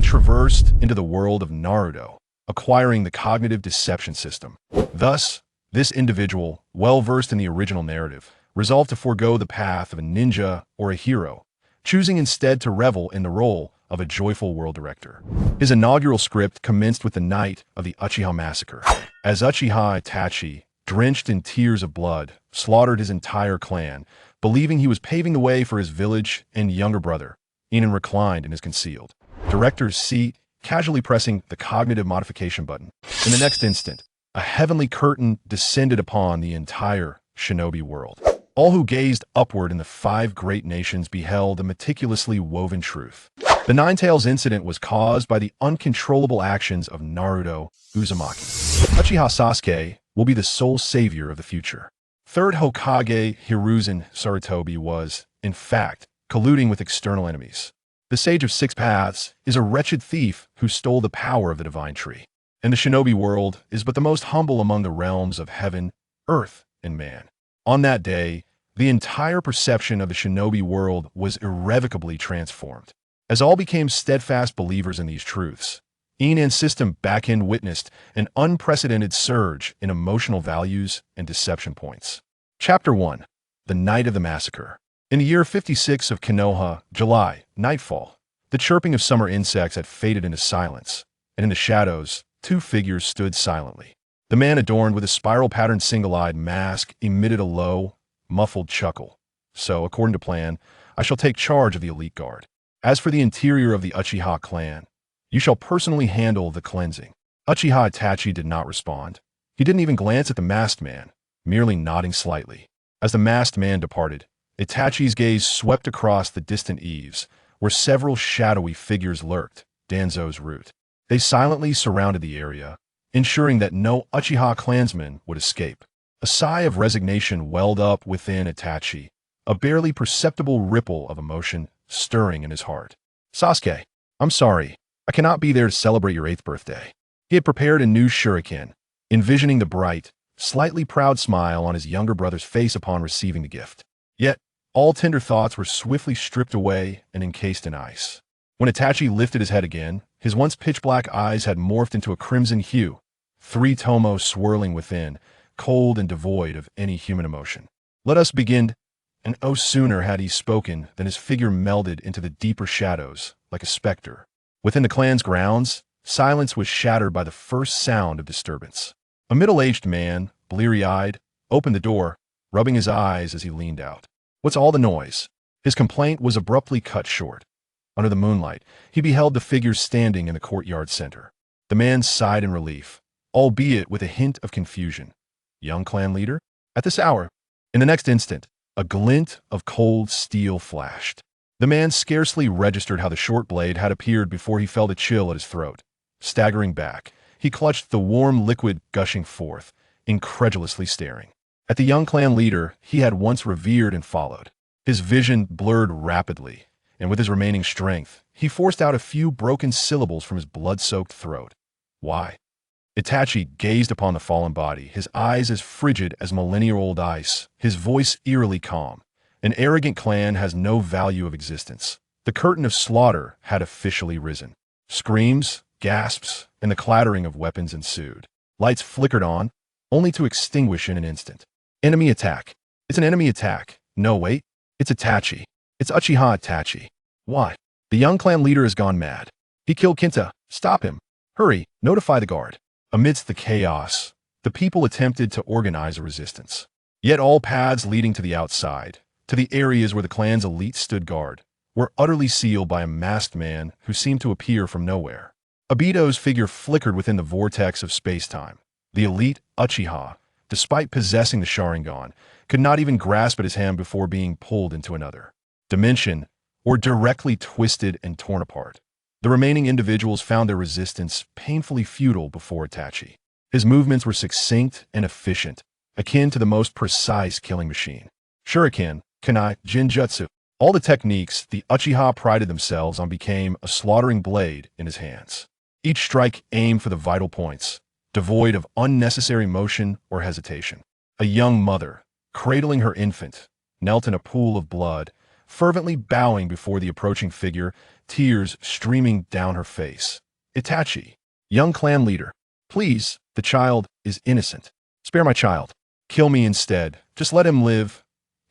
traversed into the world of Naruto, acquiring the cognitive deception system. Thus, this individual, well-versed in the original narrative, resolved to forego the path of a ninja or a hero, choosing instead to revel in the role of a joyful world director. His inaugural script commenced with the night of the Uchiha Massacre, as Uchiha Itachi, drenched in tears of blood, slaughtered his entire clan, believing he was paving the way for his village and younger brother. Yin An reclined in his concealed director's seat, casually pressing the cognitive modification button. In the next instant, a heavenly curtain descended upon the entire Shinobi world. All who gazed upward in the 5 great nations beheld a meticulously woven truth. The Nine Tails incident was caused by the uncontrollable actions of Naruto Uzumaki. Uchiha Sasuke will be the sole savior of the future. Third Hokage Hiruzen Sarutobi was, in fact, colluding with external enemies. The Sage of Six Paths is a wretched thief who stole the power of the divine tree. And the Shinobi world is but the most humble among the realms of heaven, earth, and man. On that day, the entire perception of the Shinobi world was irrevocably transformed. As all became steadfast believers in these truths, Yin An's system backend witnessed an unprecedented surge in emotional values and deception points. Chapter 1. The Night of the Massacre. In the year 56 of Konoha, July, nightfall, the chirping of summer insects had faded into silence, and in the shadows, 2 figures stood silently. The man adorned with a spiral-patterned single-eyed mask emitted a low, muffled chuckle. So, according to plan, I shall take charge of the elite guard. As for the interior of the Uchiha clan, you shall personally handle the cleansing. Uchiha Itachi did not respond. He didn't even glance at the masked man, merely nodding slightly. As the masked man departed, Itachi's gaze swept across the distant eaves, where several shadowy figures lurked, Danzo's route. They silently surrounded the area, ensuring that no Uchiha clansman would escape. A sigh of resignation welled up within Itachi, a barely perceptible ripple of emotion stirring in his heart. Sasuke, I'm sorry, I cannot be there to celebrate your 8th birthday. He had prepared a new shuriken, envisioning the bright, slightly proud smile on his younger brother's face upon receiving the gift. Yet, all tender thoughts were swiftly stripped away and encased in ice. When Itachi lifted his head again, his once pitch-black eyes had morphed into a crimson hue, 3 tomos swirling within, cold and devoid of any human emotion. Let us begin. And oh, sooner had he spoken than his figure melded into the deeper shadows, like a specter. Within the clan's grounds, silence was shattered by the first sound of disturbance. A middle-aged man, bleary-eyed, opened the door, rubbing his eyes as he leaned out. What's all the noise? His complaint was abruptly cut short. Under the moonlight, he beheld the figures standing in the courtyard center. The man sighed in relief, albeit with a hint of confusion. Young clan leader? At this hour? In the next instant, a glint of cold steel flashed. The man scarcely registered how the short blade had appeared before he felt a chill at his throat. Staggering back, he clutched the warm liquid gushing forth, incredulously staring at the young clan leader he had once revered and followed. His vision blurred rapidly, and with his remaining strength, he forced out a few broken syllables from his blood-soaked throat. Why? Itachi gazed upon the fallen body, his eyes as frigid as millennia-old ice, his voice eerily calm. An arrogant clan has no value of existence. The curtain of slaughter had officially risen. Screams, gasps, and the clattering of weapons ensued. Lights flickered on, only to extinguish in an instant. Enemy attack. It's an enemy attack. No, wait. It's Itachi. It's Uchiha Itachi. Why? The young clan leader has gone mad. He killed Kinta. Stop him. Hurry, notify the guard. Amidst the chaos, the people attempted to organize a resistance. Yet all paths leading to the outside, to the areas where the clan's elite stood guard, were utterly sealed by a masked man who seemed to appear from nowhere. Obito's figure flickered within the vortex of space-time. The elite Uchiha, despite possessing the Sharingan, could not even grasp at his hand before being pulled into another dimension or directly twisted and torn apart. The remaining individuals found their resistance painfully futile before Itachi. His movements were succinct and efficient, akin to the most precise killing machine. Shuriken, kunai, Jinjutsu, all the techniques the Uchiha prided themselves on became a slaughtering blade in his hands. Each strike aimed for the vital points, devoid of unnecessary motion or hesitation. A young mother, cradling her infant, knelt in a pool of blood, fervently bowing before the approaching figure, tears streaming down her face. Itachi, young clan leader, please, the child is innocent. Spare my child. Kill me instead. Just let him live.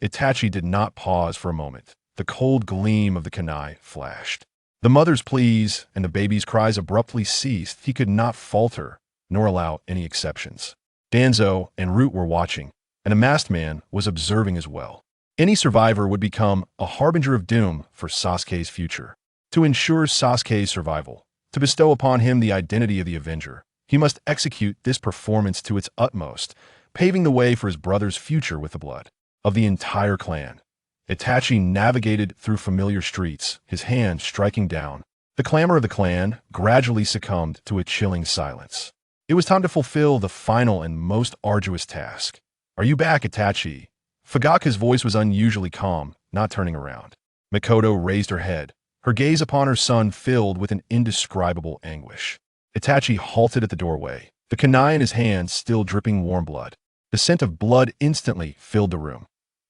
Itachi did not pause for a moment. The cold gleam of the kunai flashed. The mother's pleas and the baby's cries abruptly ceased. He could not falter, nor allow any exceptions. Danzo and Root were watching, and a masked man was observing as well. Any survivor would become a harbinger of doom for Sasuke's future. To ensure Sasuke's survival, to bestow upon him the identity of the Avenger, he must execute this performance to its utmost, paving the way for his brother's future with the blood of the entire clan. Itachi navigated through familiar streets, his hand striking down. The clamor of the clan gradually succumbed to a chilling silence. It was time to fulfill the final and most arduous task. Are you back, Itachi? Fugaku's voice was unusually calm, not turning around. Mikoto raised her head, her gaze upon her son filled with an indescribable anguish. Itachi halted at the doorway, the kunai in his hand still dripping warm blood. The scent of blood instantly filled the room.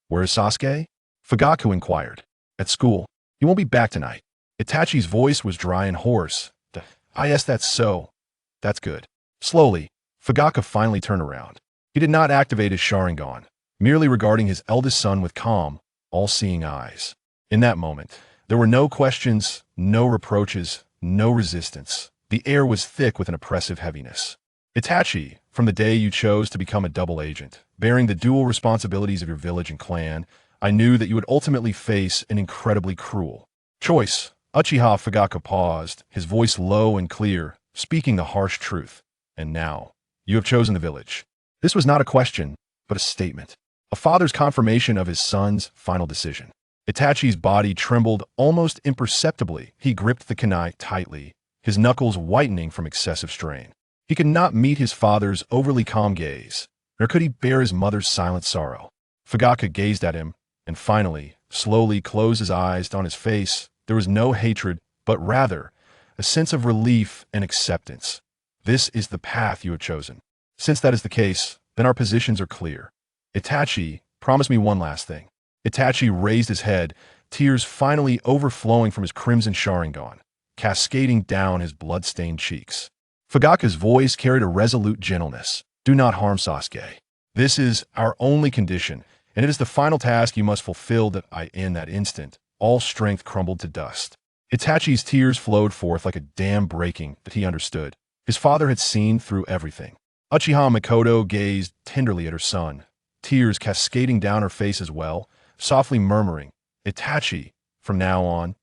Where is Sasuke? Fugaku inquired. At school. He won't be back tonight. Itachi's voice was dry and hoarse. Yes, that's so. That's good. Slowly, Fugaku finally turned around. He did not activate his Sharingan, merely regarding his eldest son with calm, all-seeing eyes. In that moment, there were no questions, no reproaches, no resistance. The air was thick with an oppressive heaviness. Itachi, from the day you chose to become a double agent, bearing the dual responsibilities of your village and clan, I knew that you would ultimately face an incredibly cruel choice. Uchiha Fugaku paused, his voice low and clear, speaking the harsh truth. And now, you have chosen the village. This was not a question, but a statement. A father's confirmation of his son's final decision. Itachi's body trembled almost imperceptibly. He gripped the kunai tightly, his knuckles whitening from excessive strain. He could not meet his father's overly calm gaze, nor could he bear his mother's silent sorrow. Fugaku gazed at him, and finally, slowly closed his eyes. On his face, there was no hatred, but rather a sense of relief and acceptance. This is the path you have chosen. Since that is the case, then our positions are clear. Itachi, promise me one last thing. Itachi raised his head, tears finally overflowing from his crimson Sharingan, cascading down his blood-stained cheeks. Fugaku's voice carried a resolute gentleness. Do not harm Sasuke. This is our only condition, and it is the final task you must fulfill. In that instant, all strength crumbled to dust. Itachi's tears flowed forth like a dam breaking that he understood. His father had seen through everything. Uchiha Mikoto gazed tenderly at her son, tears cascading down her face as well, softly murmuring, Itachi, from now on,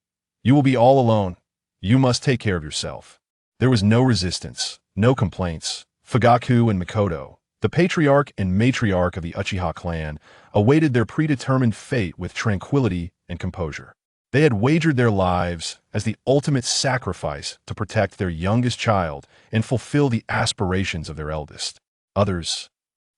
you will be all alone. You must take care of yourself. There was no resistance, no complaints. Fugaku and Mikoto, the patriarch and matriarch of the Uchiha clan, awaited their predetermined fate with tranquility and composure. They had wagered their lives as the ultimate sacrifice to protect their youngest child and fulfill the aspirations of their eldest. Others.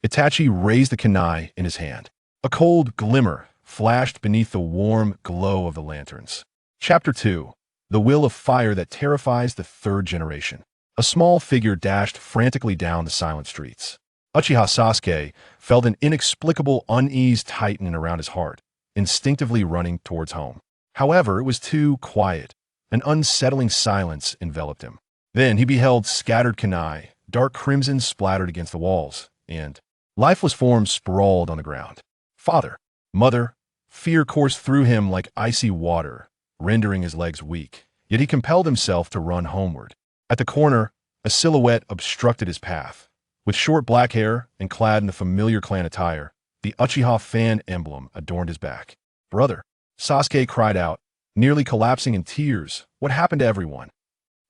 Itachi raised the kunai in his hand. A cold glimmer flashed beneath the warm glow of the lanterns. Chapter 2. The Will of Fire That Terrifies the Third Generation. A small figure dashed frantically down the silent streets. Uchiha Sasuke felt an inexplicable unease tighten around his heart, instinctively running towards home. However, it was too quiet. An unsettling silence enveloped him. Then he beheld scattered kunai, dark crimson splattered against the walls, and lifeless forms sprawled on the ground. Father, mother, fear coursed through him like icy water, rendering his legs weak. Yet he compelled himself to run homeward. At the corner, a silhouette obstructed his path. With short black hair and clad in the familiar clan attire, the Uchiha fan emblem adorned his back. Brother, Sasuke cried out, nearly collapsing in tears. What happened to everyone?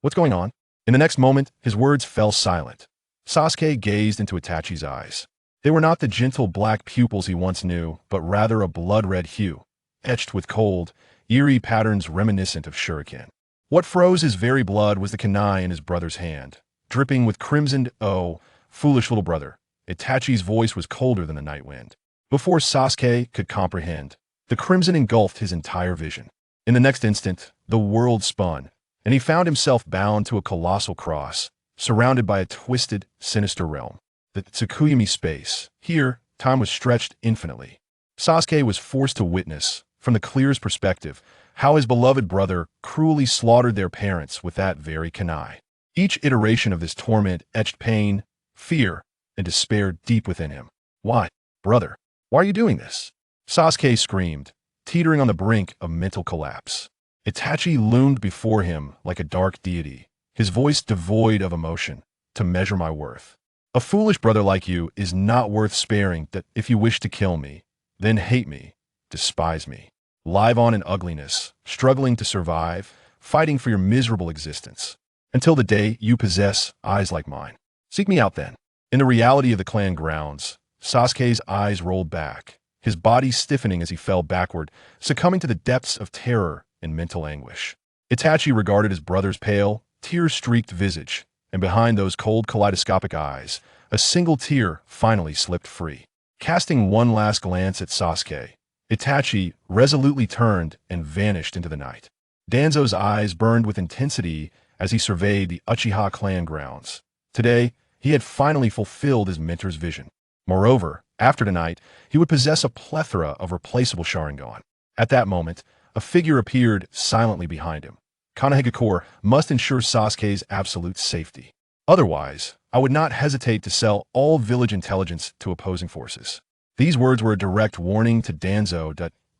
What's going on? In the next moment, his words fell silent. Sasuke gazed into Itachi's eyes. They were not the gentle black pupils he once knew, but rather a blood-red hue, etched with cold, eerie patterns reminiscent of shuriken. What froze his very blood was the kunai in his brother's hand, dripping with crimsoned, "Oh, foolish little brother." Itachi's voice was colder than the night wind. Before Sasuke could comprehend, the crimson engulfed his entire vision. In the next instant, the world spun, and he found himself bound to a colossal cross, surrounded by a twisted, sinister realm. The Tsukuyomi space. Here, time was stretched infinitely. Sasuke was forced to witness, from the clearest perspective, how his beloved brother cruelly slaughtered their parents with that very kunai. Each iteration of this torment etched pain, fear, and despair deep within him. Why, brother? Why are you doing this? Sasuke screamed, teetering on the brink of mental collapse. Itachi loomed before him like a dark deity, his voice devoid of emotion, to measure my worth. A foolish brother like you is not worth sparing that if you wish to kill me, then hate me, despise me. Live on in ugliness, struggling to survive, fighting for your miserable existence. Until the day you possess eyes like mine. Seek me out then. In the reality of the clan grounds, Sasuke's eyes rolled back, his body stiffening as he fell backward, succumbing to the depths of terror and mental anguish. Itachi regarded his brother's pale, tear-streaked visage, and behind those cold kaleidoscopic eyes, a single tear finally slipped free. Casting one last glance at Sasuke, Itachi resolutely turned and vanished into the night. Danzo's eyes burned with intensity as he surveyed the Uchiha clan grounds. Today, he had finally fulfilled his mentor's vision. Moreover, after tonight, he would possess a plethora of replaceable Sharingan. At that moment, a figure appeared silently behind him. Konoha must ensure Sasuke's absolute safety. Otherwise, I would not hesitate to sell all village intelligence to opposing forces. These words were a direct warning to Danzo.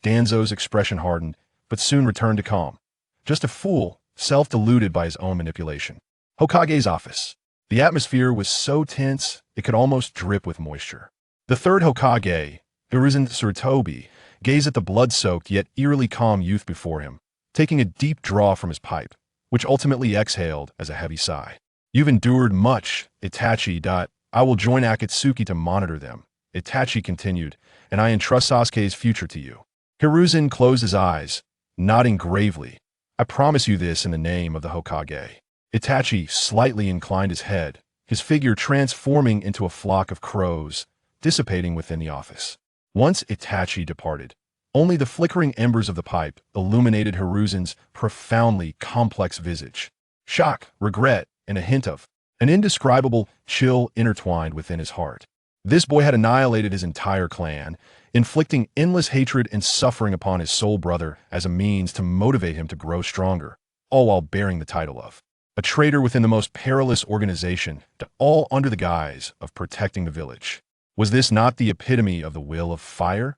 Danzo's expression hardened, but soon returned to calm. Just a fool, self-deluded by his own manipulation. Hokage's office. The atmosphere was so tense, it could almost drip with moisture. The third Hokage, Shinobi, gazed at the blood-soaked yet eerily calm youth before him, taking a deep draw from his pipe, which ultimately exhaled as a heavy sigh. You've endured much, Itachi. I will join Akatsuki to monitor them, Itachi continued, and I entrust Sasuke's future to you. Hiruzen closed his eyes, nodding gravely. I promise you this in the name of the Hokage. Itachi slightly inclined his head, his figure transforming into a flock of crows, dissipating within the office. Once Itachi departed, only the flickering embers of the pipe illuminated Hiruzen's profoundly complex visage. Shock, regret, and a hint of an indescribable chill intertwined within his heart. This boy had annihilated his entire clan, inflicting endless hatred and suffering upon his soul brother as a means to motivate him to grow stronger, all while bearing the title of a traitor within the most perilous organization, all under the guise of protecting the village. Was this not the epitome of the will of fire?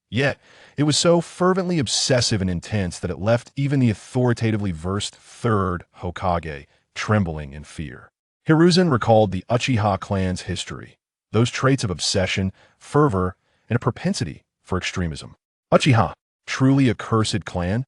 Yet, it was so fervently obsessive and intense that it left even the authoritatively versed Third Hokage trembling in fear. Hiruzen recalled the Uchiha clan's history, those traits of obsession, fervor, and a propensity for extremism. Uchiha, truly a cursed clan?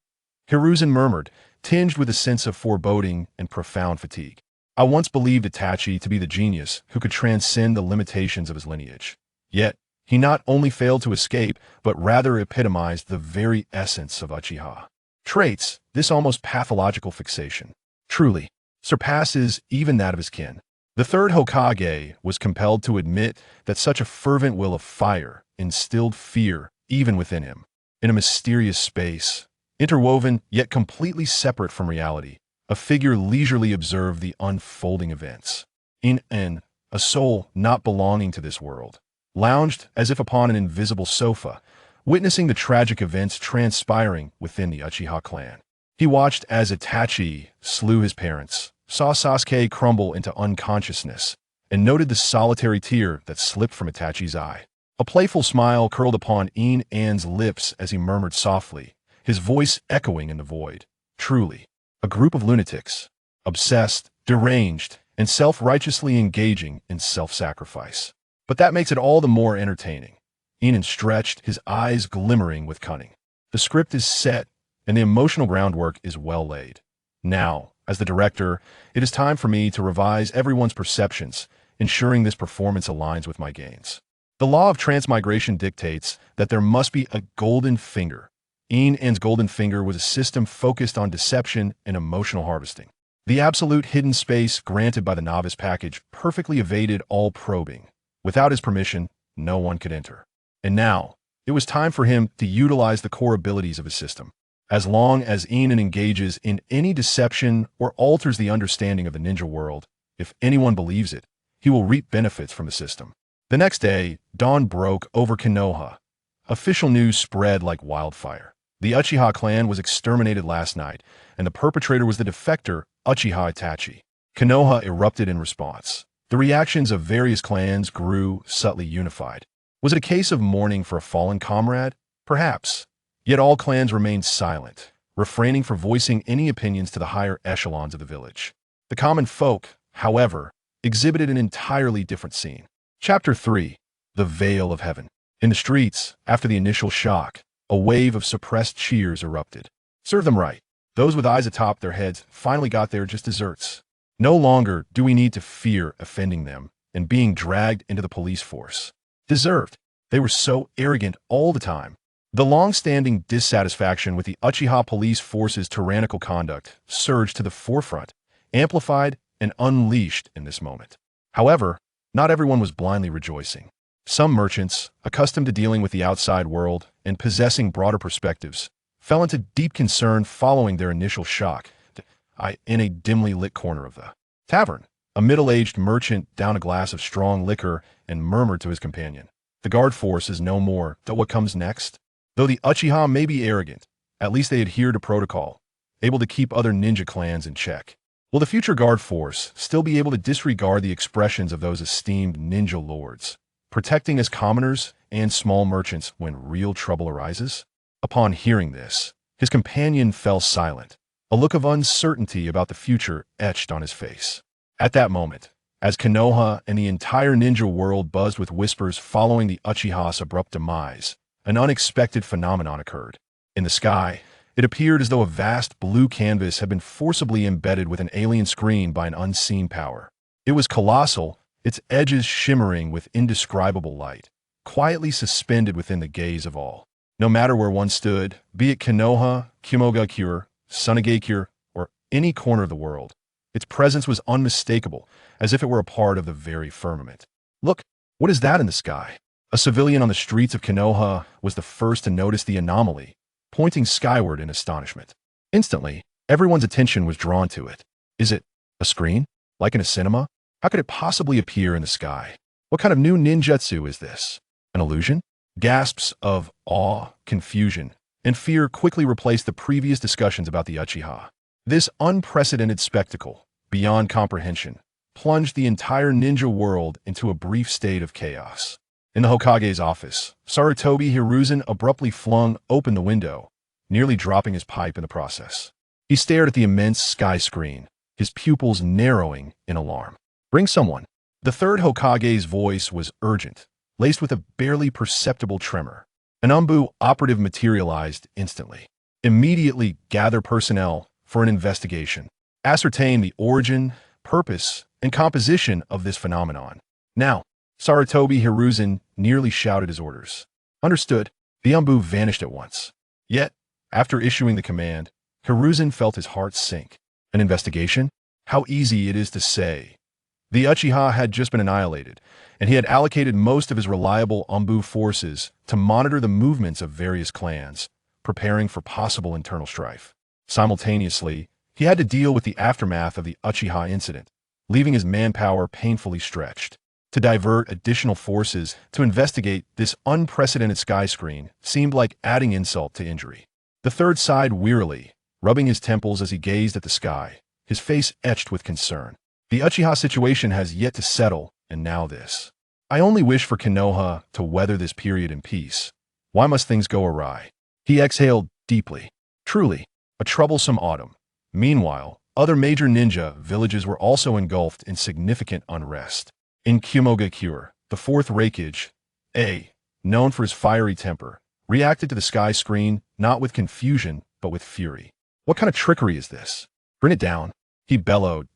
Hiruzen murmured, tinged with a sense of foreboding and profound fatigue. I once believed Itachi to be the genius who could transcend the limitations of his lineage. Yet, he not only failed to escape, but rather epitomized the very essence of Uchiha. Traits, this almost pathological fixation, truly surpasses even that of his kin. The third Hokage was compelled to admit that such a fervent will of fire instilled fear even within him. In a mysterious space, interwoven yet completely separate from reality, a figure leisurely observed the unfolding events. Yin An, a soul not belonging to this world, lounged as if upon an invisible sofa, witnessing the tragic events transpiring within the Uchiha clan. He watched as Itachi slew his parents, saw Sasuke crumble into unconsciousness, and noted the solitary tear that slipped from Itachi's eye. A playful smile curled upon Yin An's lips as he murmured softly, his voice echoing in the void. Truly, a group of lunatics, obsessed, deranged, and self-righteously engaging in self-sacrifice. But that makes it all the more entertaining. Yin An stretched, his eyes glimmering with cunning. The script is set, and the emotional groundwork is well laid. Now, as the director, it is time for me to revise everyone's perceptions, ensuring this performance aligns with my gains. The law of transmigration dictates that there must be a golden finger. Yin An's golden finger was a system focused on deception and emotional harvesting. The absolute hidden space granted by the novice package perfectly evaded all probing. Without his permission, no one could enter. And now, it was time for him to utilize the core abilities of his system. As long as Yin An engages in any deception or alters the understanding of the ninja world, if anyone believes it, he will reap benefits from the system. The next day, dawn broke over Konoha. Official news spread like wildfire. The Uchiha clan was exterminated last night, and the perpetrator was the defector, Uchiha Itachi. Konoha erupted in response. The reactions of various clans grew subtly unified. Was it a case of mourning for a fallen comrade? Perhaps. Yet all clans remained silent, refraining from voicing any opinions to the higher echelons of the village. The common folk, however, exhibited an entirely different scene. Chapter 3. The Veil of Heaven. In the streets, after the initial shock, a wave of suppressed cheers erupted. Serve them right. Those with eyes atop their heads finally got their just desserts. No longer do we need to fear offending them and being dragged into the police force. Deserved. They were so arrogant all the time. The long-standing dissatisfaction with the Uchiha police force's tyrannical conduct surged to the forefront, amplified and unleashed in this moment. However, not everyone was blindly rejoicing. Some merchants, accustomed to dealing with the outside world and possessing broader perspectives, fell into deep concern following their initial shock. In a dimly lit corner of the tavern, a middle-aged merchant downed a glass of strong liquor and murmured to his companion, "The guard force is no more than what comes next. Though the Uchiha may be arrogant, at least they adhere to protocol, able to keep other ninja clans in check. Will the future guard force still be able to disregard the expressions of those esteemed ninja lords, protecting as commoners and small merchants when real trouble arises?" Upon hearing this, his companion fell silent, a look of uncertainty about the future etched on his face. At that moment, as Konoha and the entire ninja world buzzed with whispers following the Uchiha's abrupt demise, an unexpected phenomenon occurred. In the sky, it appeared as though a vast blue canvas had been forcibly embedded with an alien screen by an unseen power. It was colossal, its edges shimmering with indescribable light, quietly suspended within the gaze of all. No matter where one stood, be it Konoha, Kumogakure, Tsunade, or any corner of the world, its presence was unmistakable, as if it were a part of the very firmament. "Look, what is that in the sky?" A civilian on the streets of Konoha was the first to notice the anomaly, pointing skyward in astonishment. Instantly, everyone's attention was drawn to it. Is it a screen? Like in a cinema? How could it possibly appear in the sky? What kind of new ninjutsu is this? An illusion? Gasps of awe, confusion, and fear quickly replaced the previous discussions about the Uchiha. This unprecedented spectacle, beyond comprehension, plunged the entire ninja world into a brief state of chaos. In the Hokage's office, Sarutobi Hiruzen abruptly flung open the window, nearly dropping his pipe in the process. He stared at the immense sky screen, his pupils narrowing in alarm. "Bring someone." The third Hokage's voice was urgent, laced with a barely perceptible tremor. An Umbu operative materialized instantly. "Immediately gather personnel for an investigation. Ascertain the origin, purpose, and composition of this phenomenon. Now." Sarutobi Hiruzen nearly shouted his orders. Understood. The Umbu vanished at once. Yet, after issuing the command, Hiruzen felt his heart sink. An investigation? How easy it is to say. The Uchiha had just been annihilated, and he had allocated most of his reliable Umbu forces to monitor the movements of various clans, preparing for possible internal strife. Simultaneously, he had to deal with the aftermath of the Uchiha incident, leaving his manpower painfully stretched. To divert additional forces to investigate this unprecedented sky screen seemed like adding insult to injury. The third sighed wearily, rubbing his temples as he gazed at the sky, his face etched with concern. The Uchiha situation has yet to settle, and now this. I only wish for Konoha to weather this period in peace. Why must things go awry? He exhaled deeply. Truly, a troublesome autumn. Meanwhile, other major ninja villages were also engulfed in significant unrest. In Kumogakure, the fourth Hokage, known for his fiery temper, reacted to the sky screen not with confusion, but with fury. "What kind of trickery is this? Bring it down," he bellowed,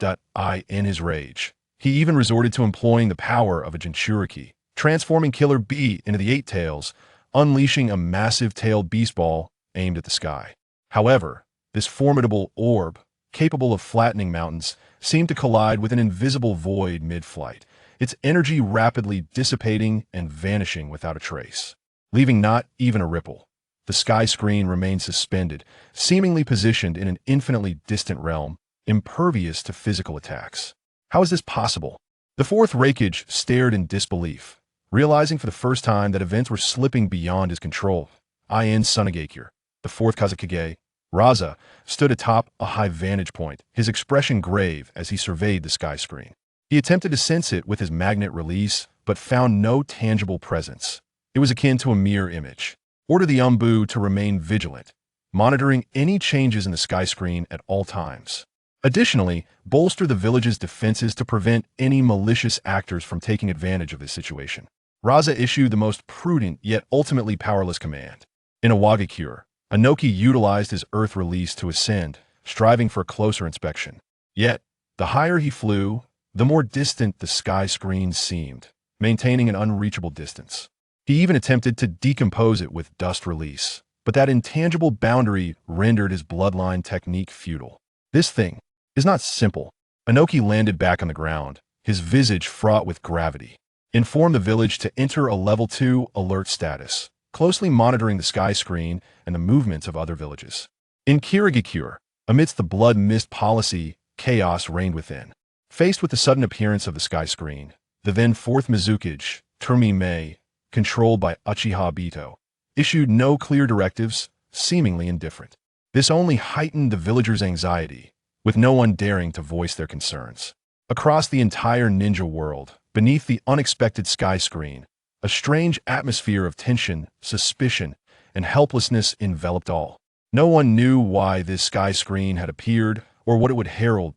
in his rage. He even resorted to employing the power of a Jinchuriki, transforming Killer Bee into the Eight Tails, unleashing a massive tailed beast ball aimed at the sky. However, this formidable orb, capable of flattening mountains, seemed to collide with an invisible void mid-flight, its energy rapidly dissipating and vanishing without a trace, leaving not even a ripple. The sky screen remained suspended, seemingly positioned in an infinitely distant realm, impervious to physical attacks. How is this possible? The fourth Hokage stared in disbelief, realizing for the first time that events were slipping beyond his control. Tsunade. the fourth Kage, Raza, stood atop a high vantage point, his expression grave as he surveyed the sky screen. He attempted to sense it with his magnet release, but found no tangible presence. It was akin to a mirror image. Order the Umbu to remain vigilant, monitoring any changes in the sky screen at all times. Additionally, bolster the village's defenses to prevent any malicious actors from taking advantage of this situation. Raza issued the most prudent yet ultimately powerless command. In a Wagakure, Inoki utilized his earth release to ascend, striving for a closer inspection. Yet, the higher he flew, the more distant the sky screen seemed, maintaining an unreachable distance. He even attempted to decompose it with dust release, but that intangible boundary rendered his bloodline technique futile. This thing is not simple. Inoki landed back on the ground, his visage fraught with gravity. Inform the village to enter a level 2 alert status, closely monitoring the sky screen and the movements of other villages. In Kirigakure, amidst the blood mist policy, chaos reigned within. Faced with the sudden appearance of the sky screen, the then fourth Mizukage, Termi Mei, controlled by Uchiha Bito, issued no clear directives, seemingly indifferent. This only heightened the villagers' anxiety, with no one daring to voice their concerns. Across the entire ninja world, beneath the unexpected sky screen, a strange atmosphere of tension, suspicion, and helplessness enveloped all. No one knew why this sky screen had appeared or what it would herald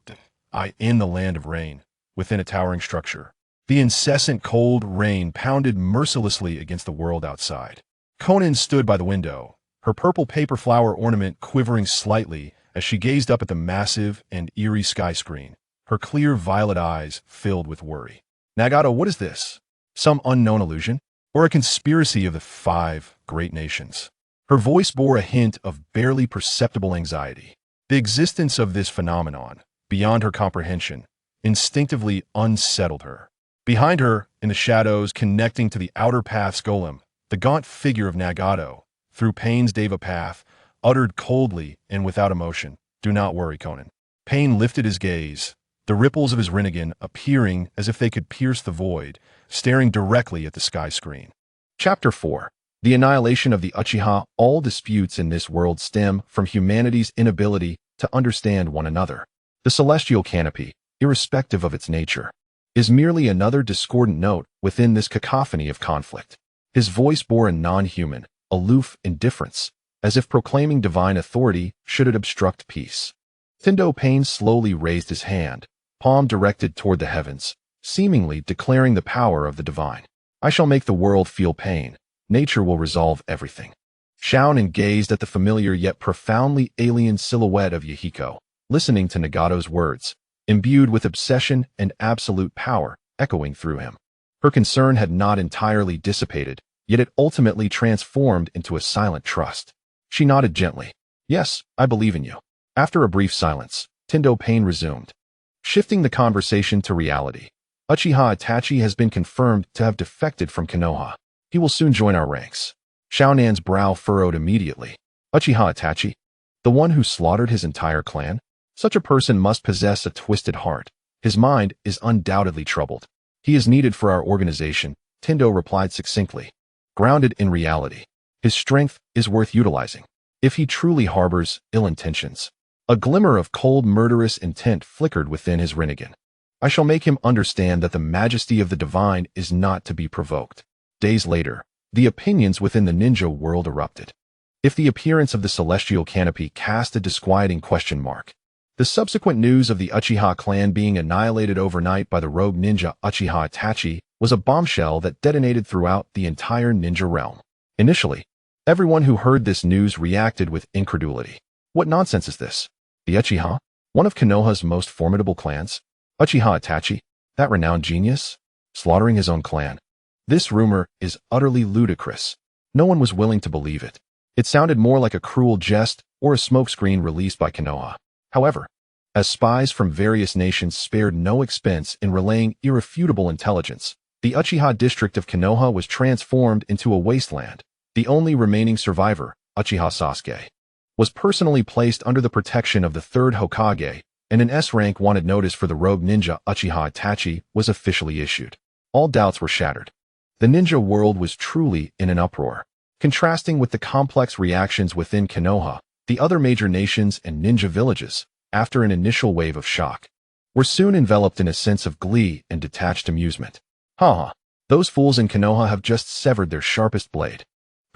in the land of rain, within a towering structure. The incessant cold rain pounded mercilessly against the world outside. Conan stood by the window, her purple paper flower ornament quivering slightly as she gazed up at the massive and eerie sky screen, her clear violet eyes filled with worry. Nagato, what is this? Some unknown illusion? Or a conspiracy of the 5 great nations? Her voice bore a hint of barely perceptible anxiety. The existence of this phenomenon, beyond her comprehension, instinctively unsettled her. Behind her, in the shadows connecting to the outer path's golem, the gaunt figure of Nagato, through Payne's Deva path, uttered coldly and without emotion, "Do not worry, Conan." Payne lifted his gaze, the ripples of his Renegade appearing as if they could pierce the void, staring directly at the sky screen. Chapter 4. The annihilation of the Uchiha. All disputes in this world stem from humanity's inability to understand one another. The celestial canopy, irrespective of its nature, is merely another discordant note within this cacophony of conflict. His voice bore a non-human, aloof indifference, as if proclaiming divine authority should it obstruct peace. Tendo Payne slowly raised his hand, palm directed toward the heavens, seemingly declaring the power of the divine. "I shall make the world feel pain. Nature will resolve everything." Shounen gazed at the familiar yet profoundly alien silhouette of Yahiko, listening to Nagato's words, imbued with obsession and absolute power, echoing through him. Her concern had not entirely dissipated, yet it ultimately transformed into a silent trust. She nodded gently. "Yes, I believe in you." After a brief silence, Tendo Payne resumed, shifting the conversation to reality. "Uchiha Itachi has been confirmed to have defected from Konoha. He will soon join our ranks." Shaonan's brow furrowed immediately. "Uchiha Itachi? The one who slaughtered his entire clan? Such a person must possess a twisted heart. His mind is undoubtedly troubled." "He is needed for our organization," Tendo replied succinctly. "Grounded in reality, his strength is worth utilizing. If he truly harbors ill intentions." A glimmer of cold, murderous intent flickered within his Renegade. "I shall make him understand that the majesty of the divine is not to be provoked." Days later, the opinions within the ninja world erupted. If the appearance of the celestial canopy cast a disquieting question mark, the subsequent news of the Uchiha clan being annihilated overnight by the rogue ninja Uchiha Itachi was a bombshell that detonated throughout the entire ninja realm. Initially, everyone who heard this news reacted with incredulity. "What nonsense is this? The Uchiha, one of Konoha's most formidable clans? Uchiha Itachi, that renowned genius, slaughtering his own clan? This rumor is utterly ludicrous." No one was willing to believe it. It sounded more like a cruel jest or a smokescreen released by Konoha. However, as spies from various nations spared no expense in relaying irrefutable intelligence, the Uchiha district of Konoha was transformed into a wasteland. The only remaining survivor, Uchiha Sasuke, was personally placed under the protection of the Third Hokage, and an S-rank wanted notice for the rogue ninja Uchiha Itachi was officially issued. All doubts were shattered. The ninja world was truly in an uproar. Contrasting with the complex reactions within Konoha, the other major nations and ninja villages, after an initial wave of shock, were soon enveloped in a sense of glee and detached amusement. Haha, those fools in Konoha have just severed their sharpest blade.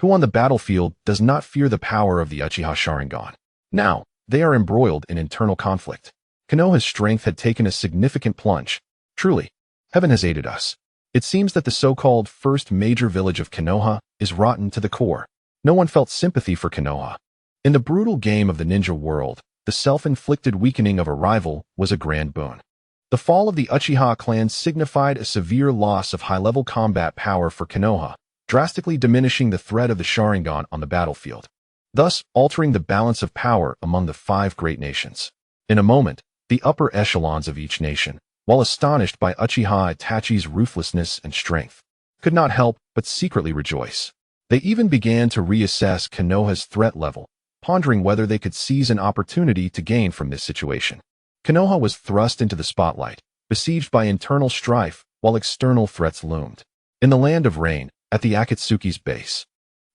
Who on the battlefield does not fear the power of the Uchiha Sharingan? Now, they are embroiled in internal conflict. Konoha's strength had taken a significant plunge. Truly, heaven has aided us. It seems that the so-called first major village of Konoha is rotten to the core. No one felt sympathy for Konoha. In the brutal game of the ninja world, the self-inflicted weakening of a rival was a grand boon. The fall of the Uchiha clan signified a severe loss of high-level combat power for Konoha, drastically diminishing the threat of the Sharingan on the battlefield, thus altering the balance of power among the five great nations. In a moment, the upper echelons of each nation, while astonished by Uchiha Itachi's ruthlessness and strength, could not help but secretly rejoice. They even began to reassess Konoha's threat level, pondering whether they could seize an opportunity to gain from this situation. Konoha was thrust into the spotlight, besieged by internal strife while external threats loomed. In the land of rain, at the Akatsuki's base,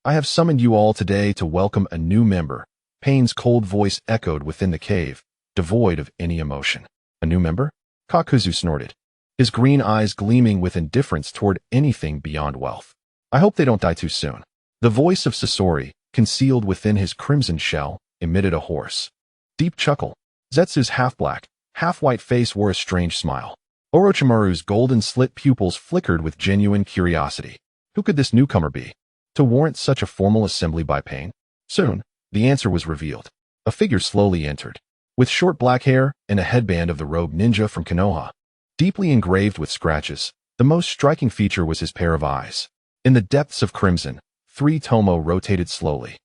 I have summoned you all today to welcome a new member. Payne's cold voice echoed within the cave, devoid of any emotion. A new member? Kakuzu snorted, his green eyes gleaming with indifference toward anything beyond wealth. I hope they don't die too soon. The voice of Sasori, concealed within his crimson shell, emitted a hoarse, deep chuckle. Zetsu's half-black, half-white face wore a strange smile. Orochimaru's golden slit pupils flickered with genuine curiosity. Who could this newcomer be, to warrant such a formal assembly by Payne? Soon, the answer was revealed. A figure slowly entered, with short black hair and a headband of the rogue ninja from Konoha. Deeply engraved with scratches, the most striking feature was his pair of eyes. In the depths of crimson, three tomo rotated slowly,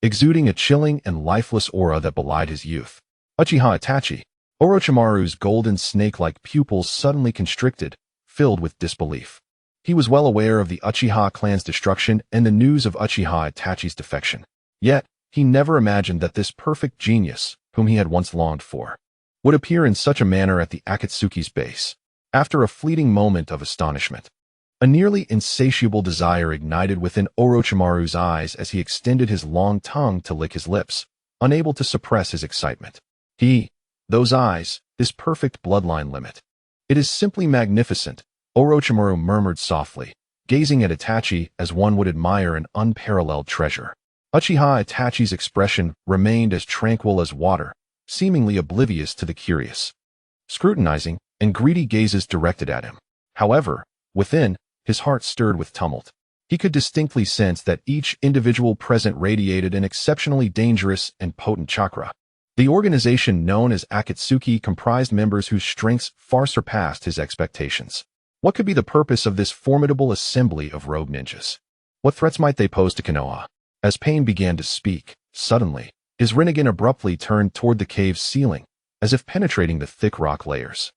exuding a chilling and lifeless aura that belied his youth. Uchiha Itachi. Orochimaru's golden snake-like pupils suddenly constricted, filled with disbelief. He was well aware of the Uchiha clan's destruction and the news of Uchiha Itachi's defection. Yet, he never imagined that this perfect genius, whom he had once longed for, would appear in such a manner at the Akatsuki's base. After a fleeting moment of astonishment, a nearly insatiable desire ignited within Orochimaru's eyes as he extended his long tongue to lick his lips, unable to suppress his excitement. Those eyes, this perfect bloodline limit. It is simply magnificent, Orochimaru murmured softly, gazing at Itachi as one would admire an unparalleled treasure. Uchiha Itachi's expression remained as tranquil as water, seemingly oblivious to the curious, scrutinizing, and greedy gazes directed at him. However, within, his heart stirred with tumult. He could distinctly sense that each individual present radiated an exceptionally dangerous and potent chakra. The organization known as Akatsuki comprised members whose strengths far surpassed his expectations. What could be the purpose of this formidable assembly of rogue ninjas? What threats might they pose to Konoha? As Payne began to speak, suddenly, his Renegade abruptly turned toward the cave's ceiling, as if penetrating the thick rock layers.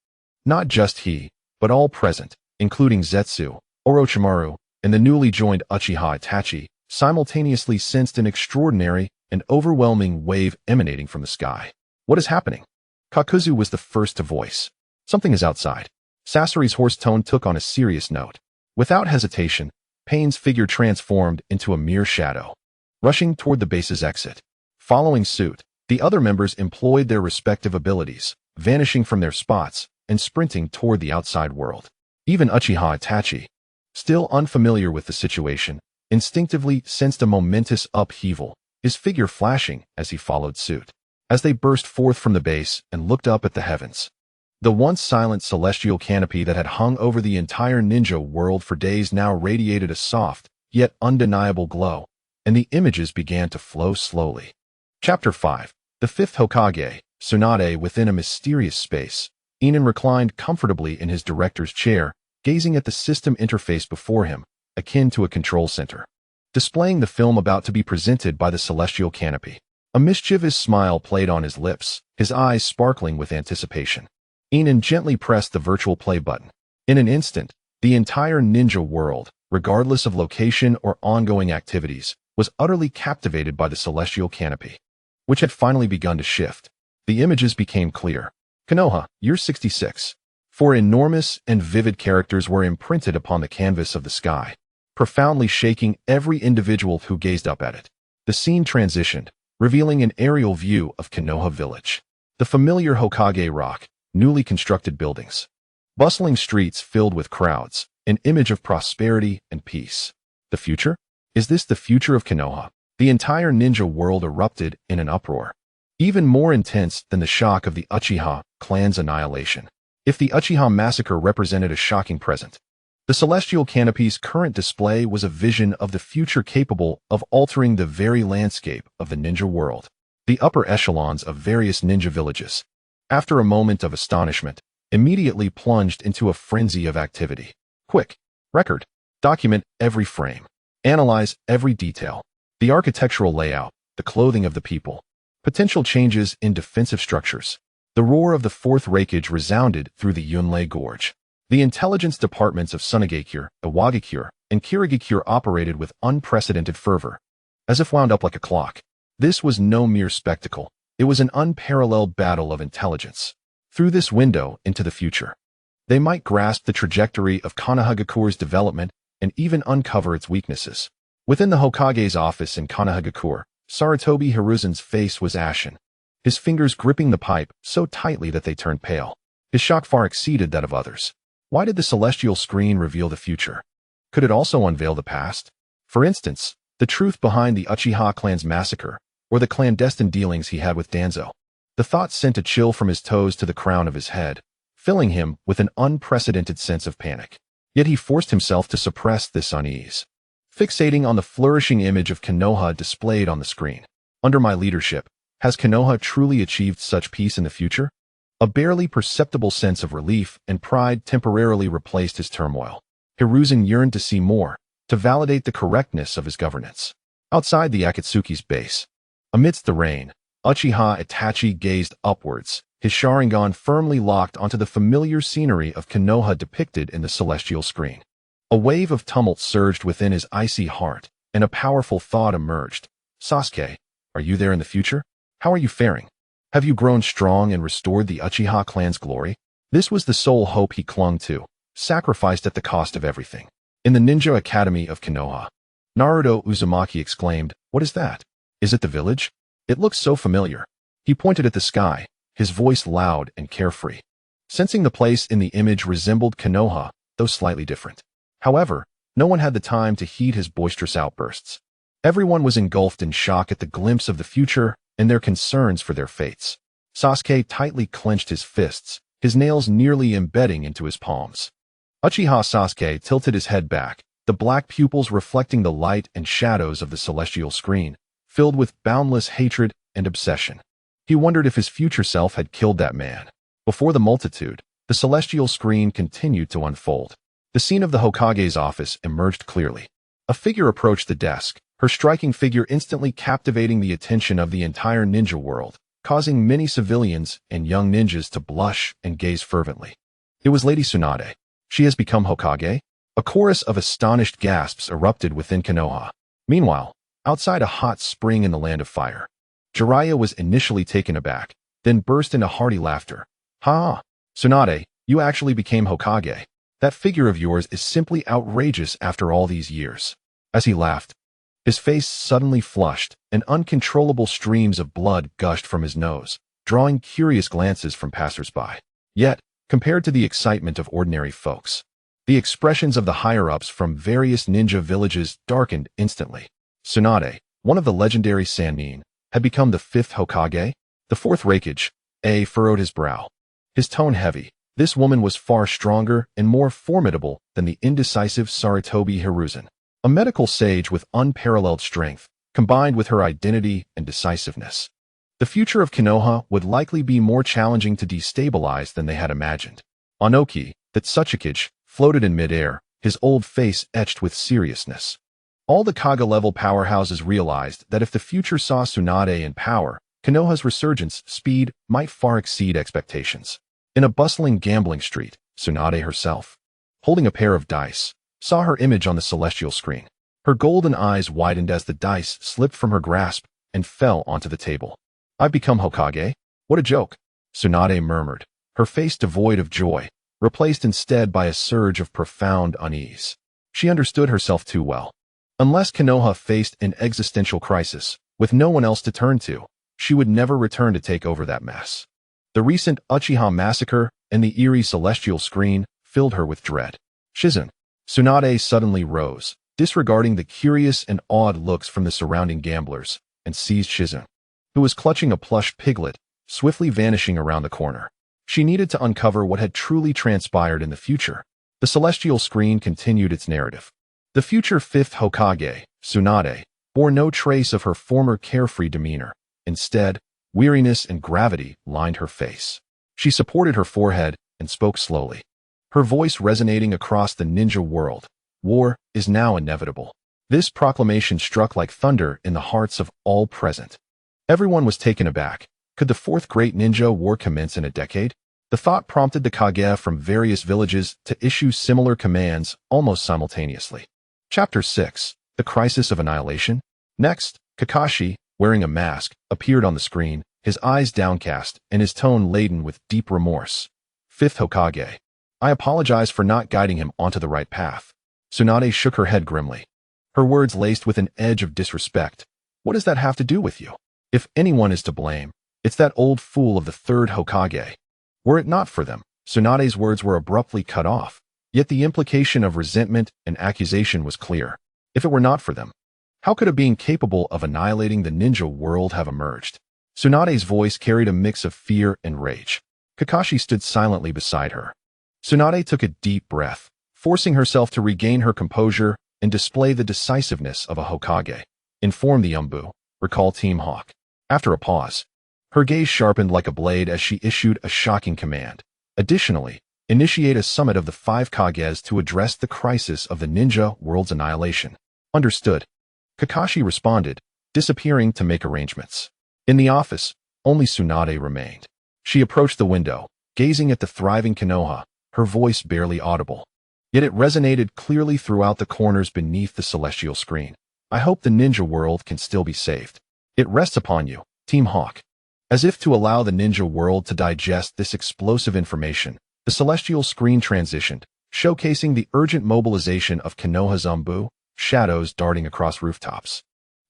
Not just he, but all present, including Zetsu, Orochimaru, and the newly joined Uchiha Itachi, simultaneously sensed an extraordinary and overwhelming wave emanating from the sky. What is happening? Kakuzu was the first to voice. Something is outside. Sasori's hoarse tone took on a serious note. Without hesitation, Payne's figure transformed into a mere shadow, rushing toward the base's exit. Following suit, the other members employed their respective abilities, vanishing from their spots and sprinting toward the outside world. Even Uchiha Itachi, still unfamiliar with the situation, instinctively sensed a momentous upheaval, his figure flashing as he followed suit. As they burst forth from the base and looked up at the heavens, the once silent celestial canopy that had hung over the entire ninja world for days now radiated a soft, yet undeniable glow, and the images began to flow slowly. Chapter 5. The Fifth Hokage, Tsunade. Within a mysterious space, Yin An reclined comfortably in his director's chair, gazing at the system interface before him, akin to a control center, displaying the film about to be presented by the celestial canopy. A mischievous smile played on his lips, his eyes sparkling with anticipation. Yin An gently pressed the virtual play button. In an instant, the entire ninja world, regardless of location or ongoing activities, was utterly captivated by the celestial canopy, which had finally begun to shift. The images became clear. Konoha, year 66. Four enormous and vivid characters were imprinted upon the canvas of the sky, profoundly shaking every individual who gazed up at it. The scene transitioned, revealing an aerial view of Konoha village. The familiar Hokage Rock, newly constructed buildings. Bustling streets filled with crowds, an image of prosperity and peace. The future? Is this the future of Konoha? The entire ninja world erupted in an uproar, even more intense than the shock of the Uchiha clan's annihilation. If the Uchiha Massacre represented a shocking present, the Celestial Canopy's current display was a vision of the future capable of altering the very landscape of the ninja world. The upper echelons of various ninja villages, after a moment of astonishment, immediately plunged into a frenzy of activity. Quick, record, document every frame, analyze every detail, the architectural layout, the clothing of the people, potential changes in defensive structures. The roar of the Fourth Hokage resounded through the Yunlei Gorge. The intelligence departments of Tsunade, Iwagakure, and Kirigakure operated with unprecedented fervor, as if wound up like a clock. This was no mere spectacle. It was an unparalleled battle of intelligence. Through this window into the future, they might grasp the trajectory of Konohagakure's development and even uncover its weaknesses. Within the Hokage's office in Konohagakure, Sarutobi Hiruzen's face was ashen, his fingers gripping the pipe so tightly that they turned pale. His shock far exceeded that of others. Why did the celestial screen reveal the future? Could it also unveil the past? For instance, the truth behind the Uchiha clan's massacre, or the clandestine dealings he had with Danzo. The thought sent a chill from his toes to the crown of his head, filling him with an unprecedented sense of panic. Yet he forced himself to suppress this unease, fixating on the flourishing image of Konoha displayed on the screen. Under my leadership, has Konoha truly achieved such peace in the future? A barely perceptible sense of relief and pride temporarily replaced his turmoil. Hiruzen yearned to see more, to validate the correctness of his governance. Outside the Akatsuki's base, amidst the rain, Uchiha Itachi gazed upwards, his Sharingan firmly locked onto the familiar scenery of Konoha depicted in the celestial screen. A wave of tumult surged within his icy heart, and a powerful thought emerged. Sasuke, are you there in the future? How are you faring? Have you grown strong and restored the Uchiha clan's glory? This was the sole hope he clung to, sacrificed at the cost of everything. In the Ninja Academy of Konoha, Naruto Uzumaki exclaimed, "What is that? Is it the village? It looks so familiar." He pointed at the sky, his voice loud and carefree. Sensing the place in the image resembled Konoha, though slightly different. However, no one had the time to heed his boisterous outbursts. Everyone was engulfed in shock at the glimpse of the future and their concerns for their fates. Sasuke tightly clenched his fists, his nails nearly embedding into his palms. Uchiha Sasuke tilted his head back, the black pupils reflecting the light and shadows of the celestial screen, filled with boundless hatred and obsession. He wondered if his future self had killed that man. Before the multitude, the celestial screen continued to unfold. The scene of the Hokage's office emerged clearly. A figure approached the desk, her striking figure instantly captivating the attention of the entire ninja world, causing many civilians and young ninjas to blush and gaze fervently. It was Lady Tsunade. She has become Hokage? A chorus of astonished gasps erupted within Konoha. Meanwhile, outside a hot spring in the land of fire, Jiraiya was initially taken aback, then burst into hearty laughter. "Ha! Tsunade, you actually became Hokage. That figure of yours is simply outrageous after all these years." As he laughed, his face suddenly flushed, and uncontrollable streams of blood gushed from his nose, drawing curious glances from passers-by. Yet, compared to the excitement of ordinary folks, the expressions of the higher-ups from various ninja villages darkened instantly. Tsunade, one of the legendary Sannin, had become the fifth Hokage? The fourth Hokage, furrowed his brow, his tone heavy. This woman was far stronger and more formidable than the indecisive Sarutobi Hiruzen. A medical sage with unparalleled strength, combined with her identity and decisiveness. The future of Konoha would likely be more challenging to destabilize than they had imagined. Anoki, that Tsuchikage, floated in midair, his old face etched with seriousness. All the Kage-level powerhouses realized that if the future saw Tsunade in power, Konoha's resurgence speed might far exceed expectations. In a bustling gambling street, Tsunade herself, holding a pair of dice, saw her image on the celestial screen. Her golden eyes widened as the dice slipped from her grasp and fell onto the table. "I've become Hokage? What a joke," Tsunade murmured, her face devoid of joy, replaced instead by a surge of profound unease. She understood herself too well. Unless Konoha faced an existential crisis, with no one else to turn to, she would never return to take over that mess. The recent Uchiha Massacre and the eerie celestial screen filled her with dread. Shizen. Tsunade suddenly rose, disregarding the curious and awed looks from the surrounding gamblers, and seized Shizen, who was clutching a plush piglet, swiftly vanishing around the corner. She needed to uncover what had truly transpired in the future. The celestial screen continued its narrative. The future fifth Hokage, Tsunade, bore no trace of her former carefree demeanor. Instead, weariness and gravity lined her face. She supported her forehead and spoke slowly, her voice resonating across the ninja world. War is now inevitable. This proclamation struck like thunder in the hearts of all present. Everyone was taken aback. Could the fourth great ninja war commence in a decade? The thought prompted the Kage from various villages to issue similar commands almost simultaneously. Chapter 6. The Crisis of Annihilation. Next, Kakashi, wearing a mask, appeared on the screen, his eyes downcast and his tone laden with deep remorse. Fifth Hokage. I apologize for not guiding him onto the right path. Tsunade shook her head grimly, her words laced with an edge of disrespect. What does that have to do with you? If anyone is to blame, it's that old fool of the third Hokage. Were it not for them, Tsunade's words were abruptly cut off, yet the implication of resentment and accusation was clear. If it were not for them, how could a being capable of annihilating the ninja world have emerged? Tsunade's voice carried a mix of fear and rage. Kakashi stood silently beside her. Tsunade took a deep breath, forcing herself to regain her composure and display the decisiveness of a Hokage. Inform the Umbu, recall Team Hawk. After a pause, her gaze sharpened like a blade as she issued a shocking command. Additionally, initiate a summit of the 5 Kages to address the crisis of the ninja world's annihilation. Understood. Kakashi responded, disappearing to make arrangements. In the office, only Tsunade remained. She approached the window, gazing at the thriving Konoha, her voice barely audible. Yet it resonated clearly throughout the corners beneath the celestial screen. I hope the ninja world can still be saved. It rests upon you, Team Hawk. As if to allow the ninja world to digest this explosive information, the celestial screen transitioned, showcasing the urgent mobilization of Konoha's Umbu, shadows darting across rooftops.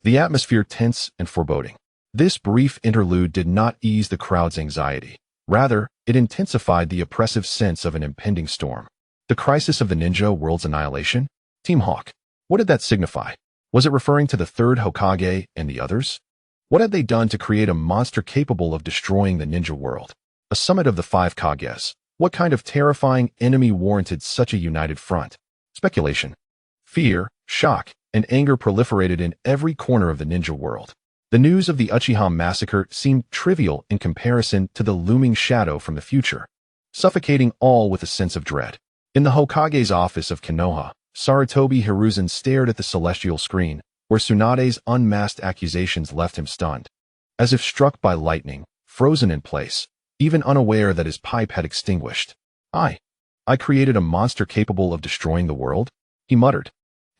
The atmosphere tense and foreboding. This brief interlude did not ease the crowd's anxiety. Rather, it intensified the oppressive sense of an impending storm. The crisis of the ninja world's annihilation? Team Hawk. What did that signify? Was it referring to the third Hokage and the others? What had they done to create a monster capable of destroying the ninja world? A summit of the 5 Kages. What kind of terrifying enemy warranted such a united front? Speculation. Fear, shock, and anger proliferated in every corner of the ninja world. The news of the Uchiha Massacre seemed trivial in comparison to the looming shadow from the future, suffocating all with a sense of dread. In the Hokage's office of Konoha, Sarutobi Hiruzen stared at the celestial screen, where Tsunade's unmasked accusations left him stunned. As if struck by lightning, frozen in place, even unaware that his pipe had extinguished. I created a monster capable of destroying the world? He muttered,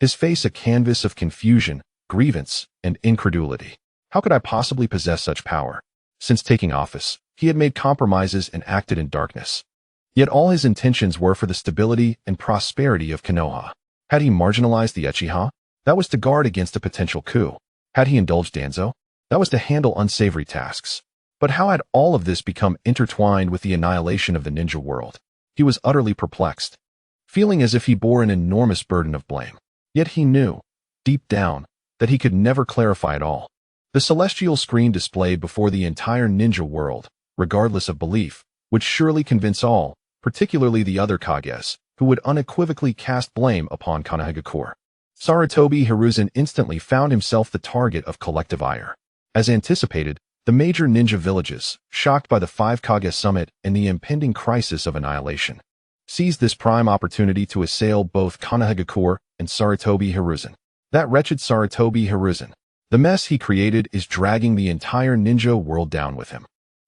his face a canvas of confusion, grievance, and incredulity. How could I possibly possess such power? Since taking office, he had made compromises and acted in darkness. Yet all his intentions were for the stability and prosperity of Konoha. Had he marginalized the Uchiha? That was to guard against a potential coup. Had he indulged Danzo? That was to handle unsavory tasks. But how had all of this become intertwined with the annihilation of the ninja world? He was utterly perplexed, feeling as if he bore an enormous burden of blame. Yet he knew, deep down, that he could never clarify it all. The celestial screen displayed before the entire ninja world, regardless of belief, would surely convince all, particularly the other Kages, who would unequivocally cast blame upon Konoha. Sarutobi Hiruzen instantly found himself the target of collective ire. As anticipated, the major ninja villages, shocked by the 5 Kage summit and the impending crisis of annihilation, seized this prime opportunity to assail both Konoha and Sarutobi Hiruzen. That wretched Sarutobi Hiruzen. The mess he created is dragging the entire ninja world down with him.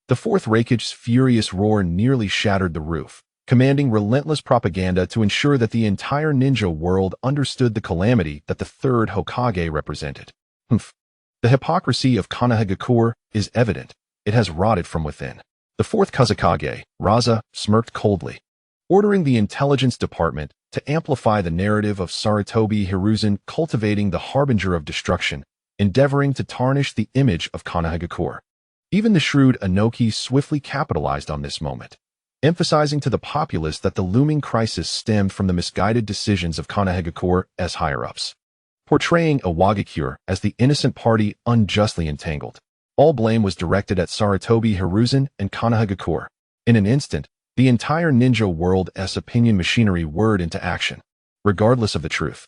The fourth Raikage's furious roar nearly shattered the roof, commanding relentless propaganda to ensure that the entire ninja world understood the calamity that the third Hokage represented. The hypocrisy of Konoha is evident. It has rotted from within. The fourth Kazekage, Raza, smirked coldly. Ordering the intelligence department, to amplify the narrative of Sarutobi Hiruzen cultivating the harbinger of destruction, endeavoring to tarnish the image of Konoha. Even the shrewd Inoki swiftly capitalized on this moment, emphasizing to the populace that the looming crisis stemmed from the misguided decisions of Konoha's higher-ups. Portraying Iwagakure as the innocent party unjustly entangled, all blame was directed at Sarutobi Hiruzen and Konoha. In an instant, the entire ninja world's opinion machinery whirred into action, regardless of the truth.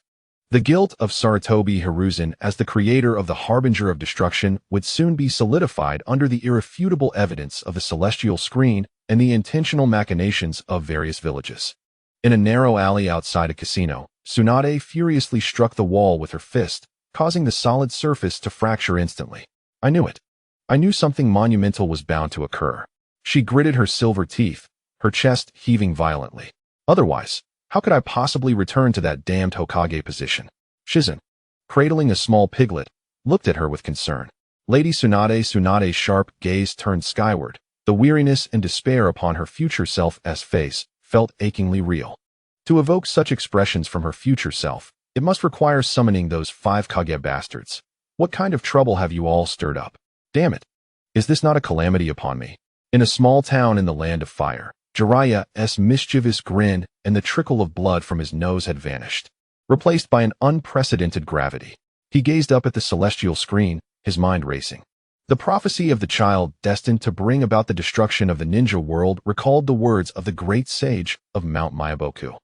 The guilt of Sarutobi Hiruzen as the creator of the harbinger of destruction would soon be solidified under the irrefutable evidence of the celestial screen and the intentional machinations of various villages. In a narrow alley outside a casino, Tsunade furiously struck the wall with her fist, causing the solid surface to fracture instantly. I knew it. I knew something monumental was bound to occur. She gritted her silver teeth, her chest heaving violently. Otherwise, how could I possibly return to that damned Hokage position? Cradling a small piglet, looked at her with concern. Lady Tsunade's sharp gaze turned skyward. The weariness and despair upon her future self's face felt achingly real. To evoke such expressions from her future self, it must require summoning those 5 Kage bastards. What kind of trouble have you all stirred up? Damn it! Is this not a calamity upon me? In a small town in the land of fire, Jiraiya's mischievous grin and the trickle of blood from his nose had vanished, replaced by an unprecedented gravity. He gazed up at the celestial screen, his mind racing. The prophecy of the child destined to bring about the destruction of the ninja world recalled the words of the great sage of Mount Myaboku.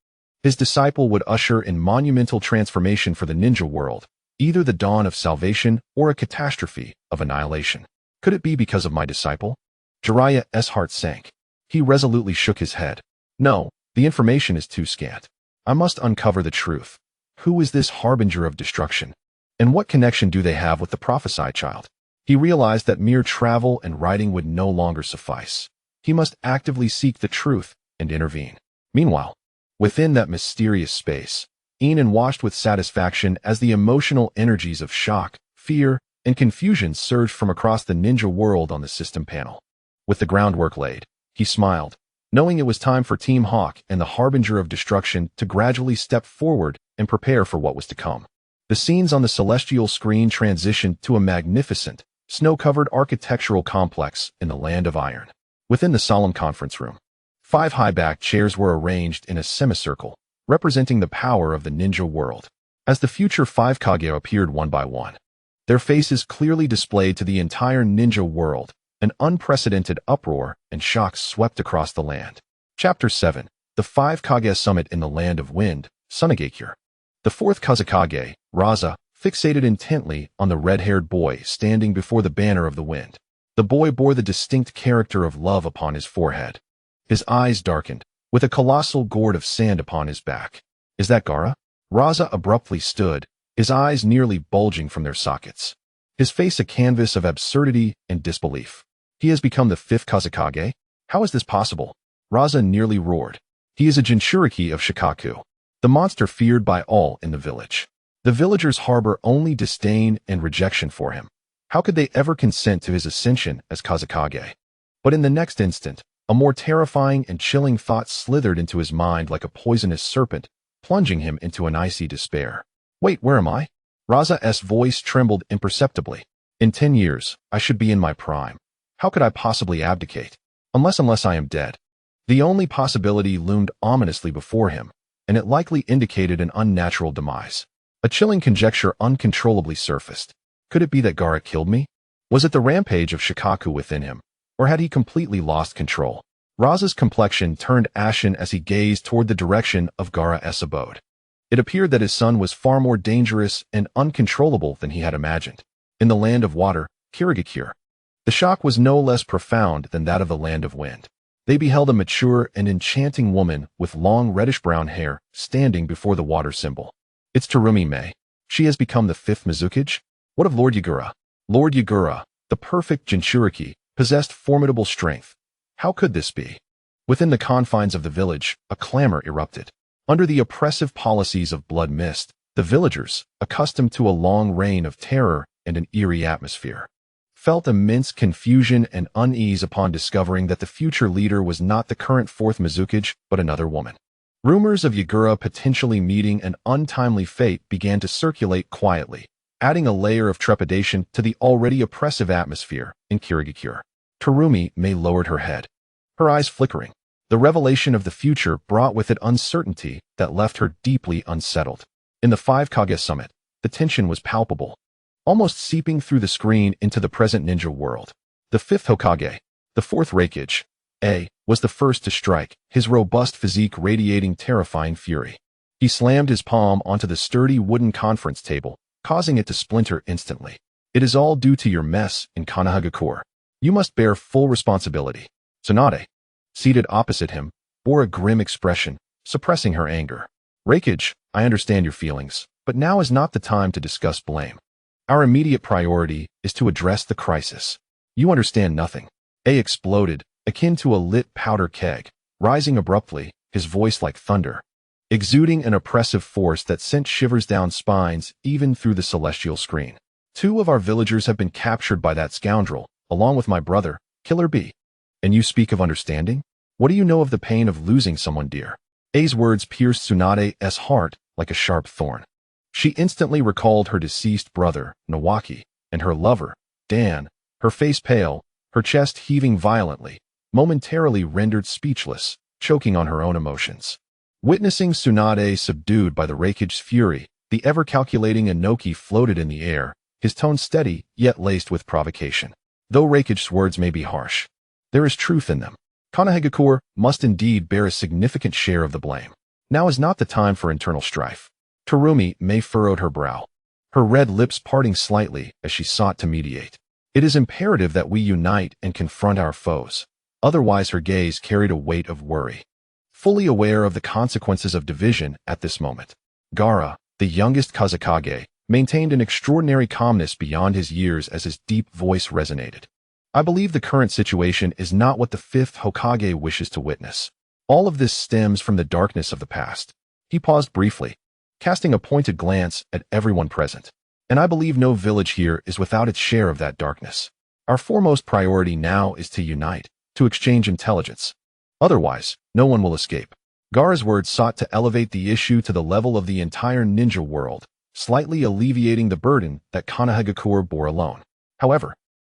His disciple would usher in monumental transformation for the ninja world, either the dawn of salvation or a catastrophe of annihilation. Could it be because of my disciple? Jiraiya's heart sank. He resolutely shook his head. No, the information is too scant. I must uncover the truth. Who is this harbinger of destruction? And what connection do they have with the prophesied child? He realized that mere travel and writing would no longer suffice. He must actively seek the truth and intervene. Meanwhile, within that mysterious space, Yin An watched with satisfaction as the emotional energies of shock, fear, and confusion surged from across the ninja world on the system panel. With the groundwork laid, he smiled, knowing it was time for Team Hawk and the harbinger of destruction to gradually step forward and prepare for what was to come. The scenes on the celestial screen transitioned to a magnificent, snow-covered architectural complex in the land of iron. Within the solemn conference room, 5 high-backed chairs were arranged in a semicircle, representing the power of the ninja world. As the future 5 Kage appeared one by one, their faces clearly displayed to the entire ninja world, an unprecedented uproar and shock swept across the land. Chapter 7. The 5 Kage Summit in the Land of Wind, Sunagakure. The 4th Kazekage, Raza, fixated intently on the red-haired boy standing before the banner of the wind. The boy bore the distinct character of love upon his forehead. His eyes darkened, with a colossal gourd of sand upon his back. Is that Gaara? Raza abruptly stood, his eyes nearly bulging from their sockets. His face a canvas of absurdity and disbelief. He has become the 5th Kazekage? How is this possible? Raza nearly roared. He is a Jinchuriki of Shikaku, the monster feared by all in the village. The villagers harbor only disdain and rejection for him. How could they ever consent to his ascension as Kazekage? But in the next instant, a more terrifying and chilling thought slithered into his mind like a poisonous serpent, plunging him into an icy despair. Wait, where am I? Raza's voice trembled imperceptibly. In 10 years, I should be in my prime. How could I possibly abdicate? Unless I am dead. The only possibility loomed ominously before him, and it likely indicated an unnatural demise. A chilling conjecture uncontrollably surfaced. Could it be that Gaara killed me? Was it the rampage of Shikaku within him, or had he completely lost control? Raza's complexion turned ashen as he gazed toward the direction of Gaara's abode. It appeared that his son was far more dangerous and uncontrollable than he had imagined. In the land of water, Kirigakure, the shock was no less profound than that of the land of wind. They beheld a mature and enchanting woman with long reddish-brown hair standing before the water symbol. It's Terumi Mei. She has become the 5th Mizukage? What of Lord Yagura? Lord Yagura, the perfect Jinchuriki, possessed formidable strength. How could this be? Within the confines of the village, a clamor erupted. Under the oppressive policies of Blood Mist, the villagers, accustomed to a long reign of terror and an eerie atmosphere, felt immense confusion and unease upon discovering that the future leader was not the current 4th Mizukage, but another woman. Rumors of Yagura potentially meeting an untimely fate began to circulate quietly, adding a layer of trepidation to the already oppressive atmosphere in Kirigakure. Terumi May lowered her head, her eyes flickering. The revelation of the future brought with it uncertainty that left her deeply unsettled. In the Five Kage summit, the tension was palpable, almost seeping through the screen into the present ninja world. The fifth Hokage, the fourth Raikage, was the first to strike, his robust physique radiating terrifying fury. He slammed his palm onto the sturdy wooden conference table, causing it to splinter instantly. It is all due to your mess in Konoha. You must bear full responsibility. Tsunade, seated opposite him, bore a grim expression, suppressing her anger. Raikage, I understand your feelings, but now is not the time to discuss blame. Our immediate priority is to address the crisis. You understand nothing. Exploded, akin to a lit powder keg, rising abruptly, his voice like thunder, exuding an oppressive force that sent shivers down spines even through the celestial screen. 2 of our villagers have been captured by that scoundrel, along with my brother, Killer B. And you speak of understanding? What do you know of the pain of losing someone dear? A's words pierced Tsunade's heart like a sharp thorn. She instantly recalled her deceased brother, Nawaki, and her lover, Dan, her face pale, her chest heaving violently, momentarily rendered speechless, choking on her own emotions. Witnessing Tsunade subdued by the Raikage's fury, the ever-calculating Inoki floated in the air, his tone steady yet laced with provocation. Though Raikage's words may be harsh, there is truth in them. Konoha must indeed bear a significant share of the blame. Now is not the time for internal strife. Terumi May furrowed her brow, her red lips parting slightly as she sought to mediate. It is imperative that we unite and confront our foes. Otherwise her gaze carried a weight of worry. Fully aware of the consequences of division at this moment, Gaara, the youngest Kazekage, maintained an extraordinary calmness beyond his years as his deep voice resonated. I believe the current situation is not what the fifth Hokage wishes to witness. All of this stems from the darkness of the past. He paused briefly, casting a pointed glance at everyone present. And I believe no village here is without its share of that darkness. Our foremost priority now is to unite, to exchange intelligence. Otherwise, no one will escape. Gaara's words sought to elevate the issue to the level of the entire ninja world, slightly alleviating the burden that Konoha bore alone. However,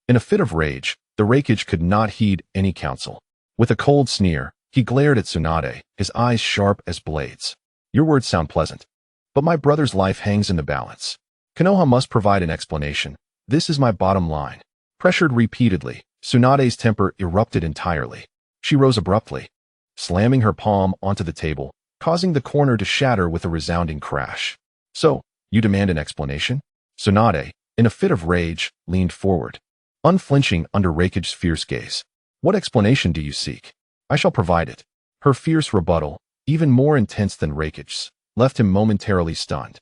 in a fit of rage, the Raikage could not heed any counsel. With a cold sneer, he glared at Tsunade, his eyes sharp as blades. Your words sound pleasant, but my brother's life hangs in the balance. Konoha must provide an explanation. This is my bottom line. Pressured repeatedly, Tsunade's temper erupted entirely. She rose abruptly, slamming her palm onto the table, causing the corner to shatter with a resounding crash. So, you demand an explanation? Tsunade, in a fit of rage, leaned forward, unflinching under Raikage's fierce gaze. What explanation do you seek? I shall provide it. Her fierce rebuttal, even more intense than Raikage's, left him momentarily stunned.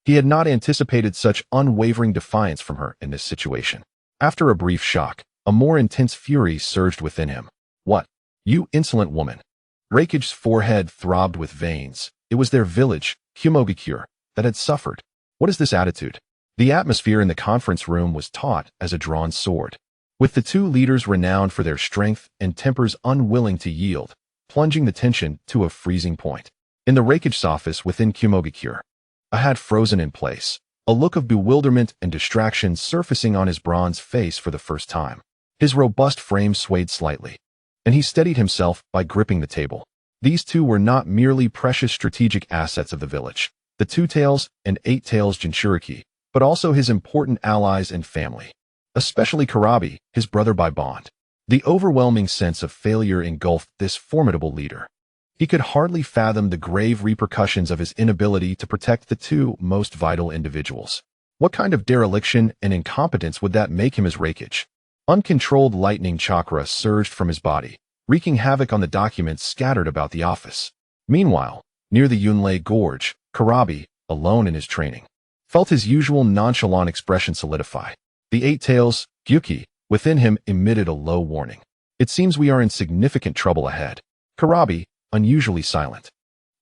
He had not anticipated such unwavering defiance from her in this situation. After a brief shock, a more intense fury surged within him. What? You insolent woman. Raikage's forehead throbbed with veins. It was their village, Kumogakure, that had suffered. What is this attitude? The atmosphere in the conference room was taut as a drawn sword, with the 2 leaders renowned for their strength and tempers unwilling to yield, plunging the tension to a freezing point. In the Raikage's office within Kumogakure, I had frozen in place, a look of bewilderment and distraction surfacing on his bronze face for the first time. His robust frame swayed slightly, and he steadied himself by gripping the table. These 2 were not merely precious strategic assets of the village, the 2 Tails and 8 Tails Jinchuriki, but also his important allies and family, especially Karabi, his brother by bond. The overwhelming sense of failure engulfed this formidable leader. He could hardly fathom the grave repercussions of his inability to protect the 2 most vital individuals. What kind of dereliction and incompetence would that make him as Raikage? Uncontrolled lightning chakra surged from his body, wreaking havoc on the documents scattered about the office. Meanwhile, near the Yunlei Gorge, Karabi, alone in his training, felt his usual nonchalant expression solidify. The 8 Tails, Gyuki, within him emitted a low warning. It seems we are in significant trouble ahead. Karabi, unusually silent,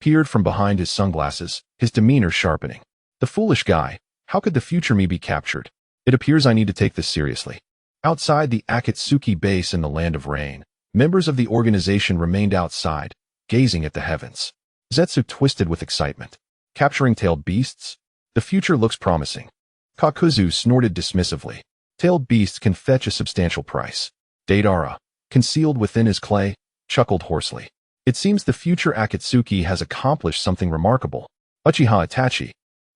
peered from behind his sunglasses, his demeanor sharpening. The foolish guy, how could the future me be captured? It appears I need to take this seriously. Outside the Akatsuki base in the Land of Rain, members of the organization remained outside, gazing at the heavens. Zetsu twisted with excitement. Capturing tailed beasts? The future looks promising. Kakuzu snorted dismissively. Tailed beasts can fetch a substantial price. Deidara, concealed within his clay, chuckled hoarsely. It seems the future Akatsuki has accomplished something remarkable. Uchiha Itachi,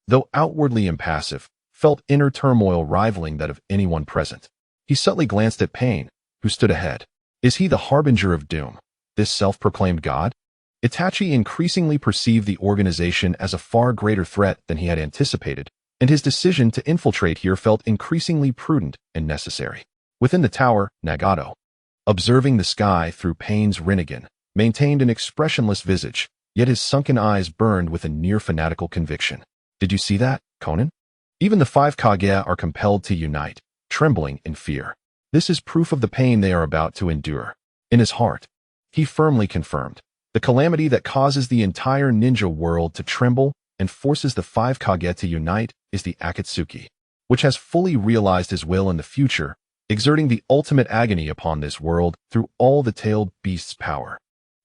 though outwardly impassive, felt inner turmoil rivaling that of anyone present. He subtly glanced at Payne, who stood ahead. Is he the harbinger of doom, this self-proclaimed god? Itachi increasingly perceived the organization as a far greater threat than he had anticipated, and his decision to infiltrate here felt increasingly prudent and necessary. Within the tower, Nagato, observing the sky through Payne's Renegade, maintained an expressionless visage, yet his sunken eyes burned with a near-fanatical conviction. Did you see that, Conan? Even the 5 Kage are compelled to unite, trembling in fear. This is proof of the pain they are about to endure. In his heart, he firmly confirmed, the calamity that causes the entire ninja world to tremble and forces the 5 Kage to unite is the Akatsuki, which has fully realized his will in the future, exerting the ultimate agony upon this world through all the tailed beast's power.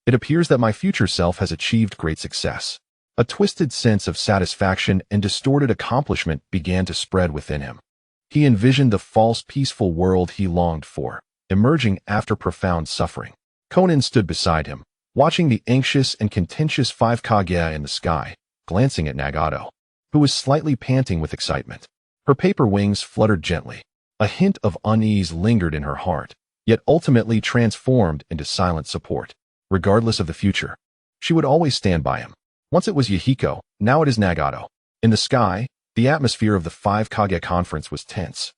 It appears that my future self has achieved great success. A twisted sense of satisfaction and distorted accomplishment began to spread within him. He envisioned the false peaceful world he longed for, emerging after profound suffering. Conan stood beside him, watching the anxious and contentious 5 Kage in the sky, glancing at Nagato, who was slightly panting with excitement. Her paper wings fluttered gently. A hint of unease lingered in her heart, yet ultimately transformed into silent support. Regardless of the future, she would always stand by him. Once it was Yahiko, now it is Nagato. In the sky, the atmosphere of the 5 Kage conference was tense,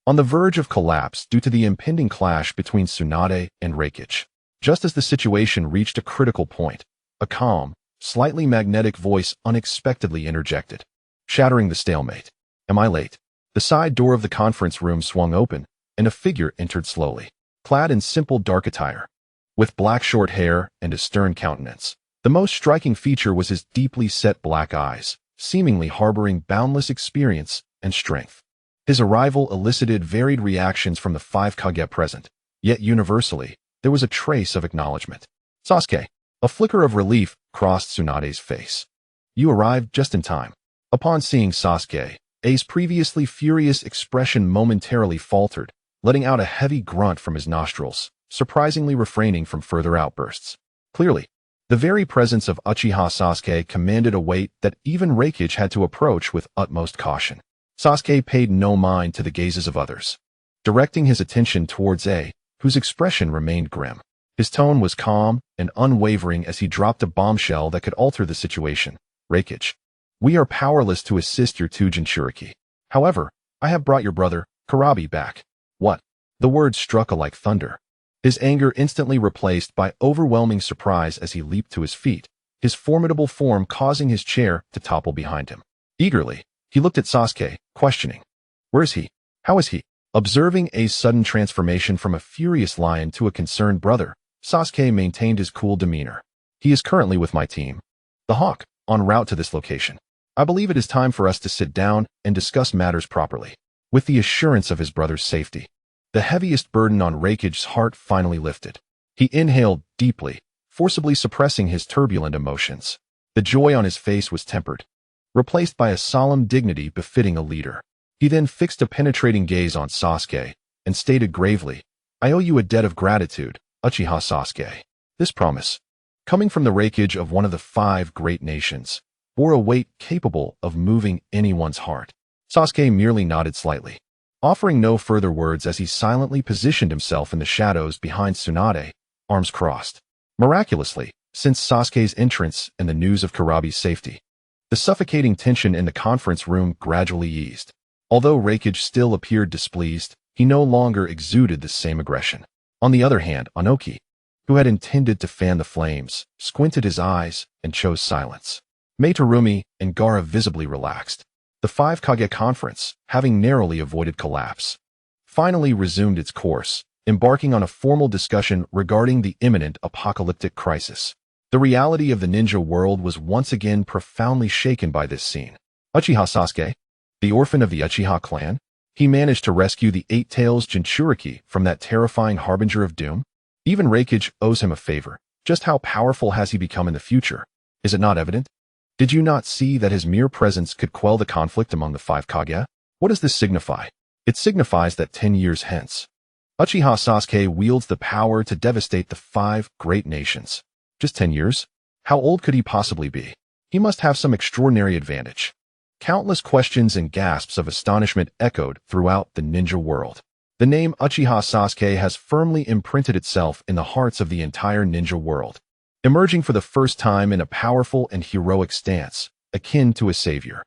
on the verge of collapse due to the impending clash between Tsunade and Renegade. Just as the situation reached a critical point, a calm, slightly magnetic voice unexpectedly interjected, shattering the stalemate. Am I late? The side door of the conference room swung open, and a figure entered slowly, clad in simple dark attire, with black short hair and a stern countenance. The most striking feature was his deeply set black eyes, seemingly harboring boundless experience and strength. His arrival elicited varied reactions from the 5 Kage present, yet universally, there was a trace of acknowledgement. Sasuke. A flicker of relief crossed Tsunade's face. You arrived just in time. Upon seeing Sasuke, A's previously furious expression momentarily faltered, letting out a heavy grunt from his nostrils, surprisingly refraining from further outbursts. Clearly, the very presence of Uchiha Sasuke commanded a weight that even Renegade had to approach with utmost caution. Sasuke paid no mind to the gazes of others, directing his attention towards A, whose expression remained grim. His tone was calm and unwavering as he dropped a bombshell that could alter the situation. Renegade, we are powerless to assist your two Jinchuriki. However, I have brought your brother, Kurabi, back. What? The words struck like thunder. His anger instantly replaced by overwhelming surprise as he leaped to his feet, his formidable form causing his chair to topple behind him. Eagerly, he looked at Sasuke, questioning. Where is he? How is he? Observing A's sudden transformation from a furious lion to a concerned brother, Sasuke maintained his cool demeanor. He is currently with my team, the Hawk, en route to this location. I believe it is time for us to sit down and discuss matters properly. With the assurance of his brother's safety, the heaviest burden on Renegade's heart finally lifted. He inhaled deeply, forcibly suppressing his turbulent emotions. The joy on his face was tempered, replaced by a solemn dignity befitting a leader. He then fixed a penetrating gaze on Sasuke and stated gravely, I owe you a debt of gratitude, Uchiha Sasuke. This promise, coming from the Renegade of one of the 5 great nations, bore a weight capable of moving anyone's heart. Sasuke merely nodded slightly, offering no further words as he silently positioned himself in the shadows behind Tsunade, arms crossed. Miraculously, since Sasuke's entrance and the news of Kurabi's safety, the suffocating tension in the conference room gradually eased. Although Renegade still appeared displeased, he no longer exuded the same aggression. On the other hand, Onoki, who had intended to fan the flames, squinted his eyes and chose silence. Meitarumi and Gaara visibly relaxed. The 5 Kage conference, having narrowly avoided collapse, finally resumed its course, embarking on a formal discussion regarding the imminent apocalyptic crisis. The reality of the ninja world was once again profoundly shaken by this scene. Uchiha Sasuke, the orphan of the Uchiha clan, he managed to rescue the 8 Tails Jinchuriki from that terrifying harbinger of doom. Even Renegade owes him a favor. Just how powerful has he become in the future? Is it not evident? Did you not see that his mere presence could quell the conflict among the 5 Kage? What does this signify? It signifies that 10 years hence, Uchiha Sasuke wields the power to devastate the 5 great nations. Just 10 years? How old could he possibly be? He must have some extraordinary advantage. Countless questions and gasps of astonishment echoed throughout the ninja world. The name Uchiha Sasuke has firmly imprinted itself in the hearts of the entire ninja world, emerging for the first time in a powerful and heroic stance, akin to a savior.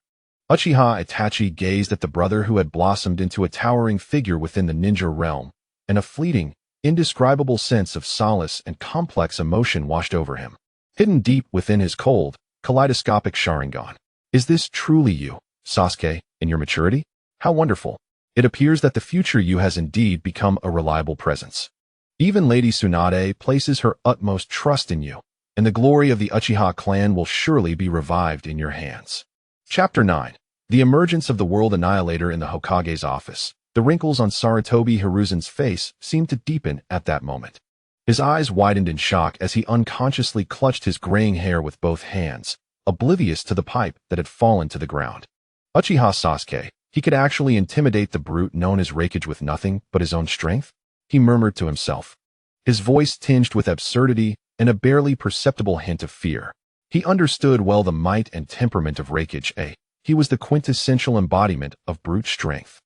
Uchiha Itachi gazed at the brother who had blossomed into a towering figure within the ninja realm, and a fleeting, indescribable sense of solace and complex emotion washed over him. Hidden deep within his cold, kaleidoscopic Sharingan. Is this truly you, Sasuke, in your maturity? How wonderful. It appears that the future you has indeed become a reliable presence. Even Lady Tsunade places her utmost trust in you, and the glory of the Uchiha clan will surely be revived in your hands. Chapter 9. The emergence of the world annihilator in the Hokage's office. The wrinkles on Sarutobi Hiruzen's face seemed to deepen at that moment. His eyes widened in shock as he unconsciously clutched his graying hair with both hands, oblivious to the pipe that had fallen to the ground. Uchiha Sasuke, he could actually intimidate the brute known as Rakage with nothing but his own strength? He murmured to himself, his voice tinged with absurdity and a barely perceptible hint of fear. He understood well the might and temperament of Rakage. He was the quintessential embodiment of brute strength,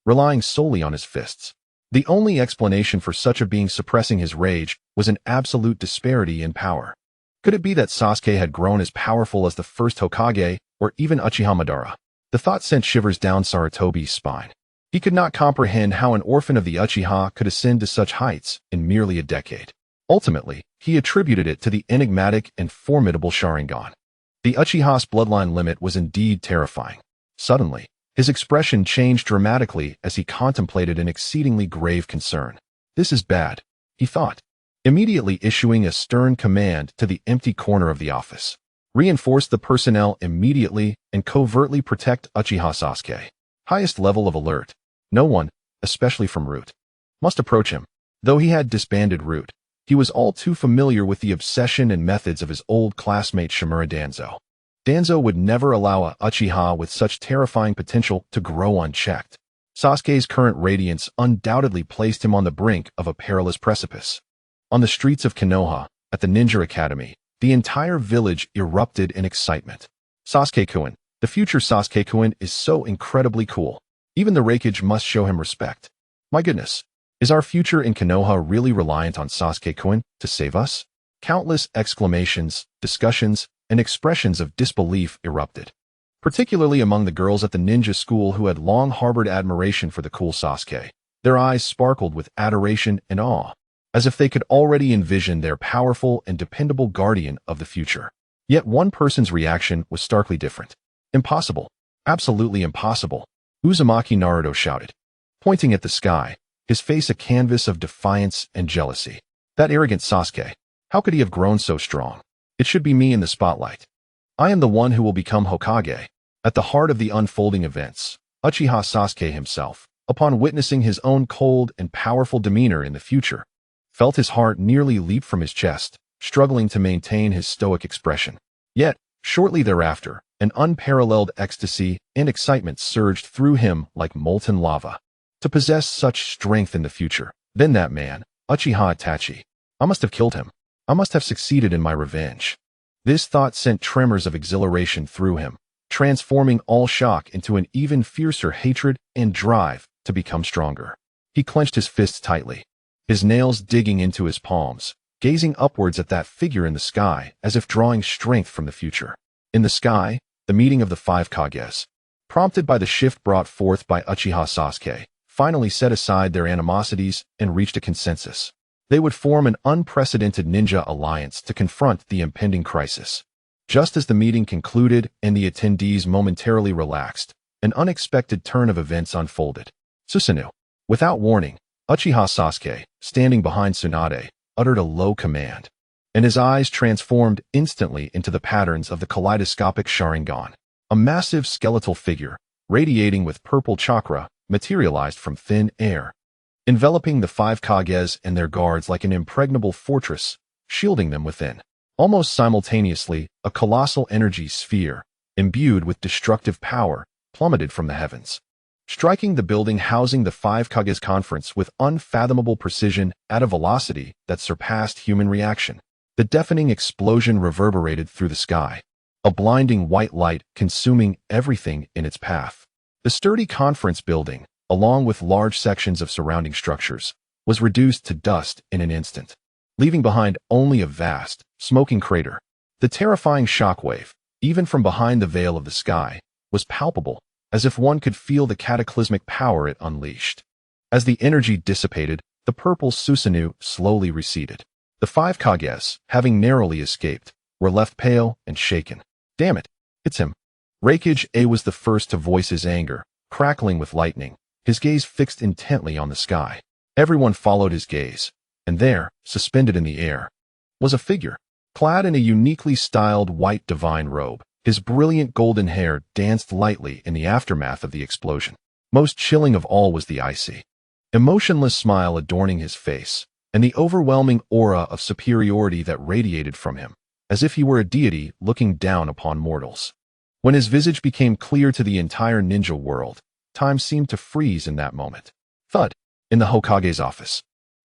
relying solely on his fists. The only explanation for such a being suppressing his rage was an absolute disparity in power. Could it be that Sasuke had grown as powerful as the first Hokage, or even Uchiha Madara? The thought sent shivers down Sarutobi's spine. He could not comprehend how an orphan of the Uchiha could ascend to such heights in merely a decade. Ultimately, he attributed it to the enigmatic and formidable Sharingan. The Uchiha's bloodline limit was indeed terrifying. Suddenly, his expression changed dramatically as he contemplated an exceedingly grave concern. This is bad, he thought, immediately issuing a stern command to the empty corner of the office. Reinforce the personnel immediately and covertly protect Uchiha Sasuke. Highest level of alert. No one, especially from Root, must approach him. Though he had disbanded Root, he was all too familiar with the obsession and methods of his old classmate Shimura Danzo. Danzo would never allow a Uchiha with such terrifying potential to grow unchecked. Sasuke's current radiance undoubtedly placed him on the brink of a perilous precipice. On the streets of Konoha, at the Ninja Academy, the entire village erupted in excitement. Sasuke-kun, the future Sasuke-kun is so incredibly cool. Even the Rakage must show him respect. My goodness, is our future in Konoha really reliant on Sasuke-kun to save us? Countless exclamations, discussions, and expressions of disbelief erupted, particularly among the girls at the ninja school who had long harbored admiration for the cool Sasuke. Their eyes sparkled with adoration and awe, as if they could already envision their powerful and dependable guardian of the future. Yet one person's reaction was starkly different. Impossible. Absolutely impossible. Uzumaki Naruto shouted, pointing at the sky, his face a canvas of defiance and jealousy. That arrogant Sasuke. How could he have grown so strong? It should be me in the spotlight. I am the one who will become Hokage. At the heart of the unfolding events, Uchiha Sasuke himself, upon witnessing his own cold and powerful demeanor in the future, felt his heart nearly leap from his chest, struggling to maintain his stoic expression. Yet, shortly thereafter, an unparalleled ecstasy and excitement surged through him like molten lava. To possess such strength in the future, then that man, Uchiha Itachi, I must have killed him. I must have succeeded in my revenge. This thought sent tremors of exhilaration through him, transforming all shock into an even fiercer hatred and drive to become stronger. He clenched his fists tightly, his nails digging into his palms, gazing upwards at that figure in the sky as if drawing strength from the future. In the sky, the meeting of the 5 Kages, prompted by the shift brought forth by Uchiha Sasuke, finally set aside their animosities and reached a consensus. They would form an unprecedented ninja alliance to confront the impending crisis. Just as the meeting concluded and the attendees momentarily relaxed, an unexpected turn of events unfolded. Susanoo. Without warning, Uchiha Sasuke, standing behind Tsunade, uttered a low command, and his eyes transformed instantly into the patterns of the kaleidoscopic Sharingan. A massive skeletal figure, radiating with purple chakra, materialized from thin air, enveloping the 5 Kages and their guards like an impregnable fortress, shielding them within. Almost simultaneously, a colossal energy sphere, imbued with destructive power, plummeted from the heavens, striking the building housing the Five Kages conference with unfathomable precision at a velocity that surpassed human reaction. The deafening explosion reverberated through the sky, a blinding white light consuming everything in its path. The sturdy conference building, along with large sections of surrounding structures, was reduced to dust in an instant, leaving behind only a vast, smoking crater. The terrifying shockwave, even from behind the veil of the sky, was palpable, as if one could feel the cataclysmic power it unleashed. As the energy dissipated, the purple Susanoo slowly receded. The Five Kages, having narrowly escaped, were left pale and shaken. Damn it, it's him. Renegade Payne was the first to voice his anger, crackling with lightning, his gaze fixed intently on the sky. Everyone followed his gaze, and there, suspended in the air, was a figure, clad in a uniquely styled white divine robe. His brilliant golden hair danced lightly in the aftermath of the explosion. Most chilling of all was the icy, emotionless smile adorning his face, and the overwhelming aura of superiority that radiated from him, as if he were a deity looking down upon mortals. When his visage became clear to the entire ninja world, time seemed to freeze in that moment. Thud. In the Hokage's office,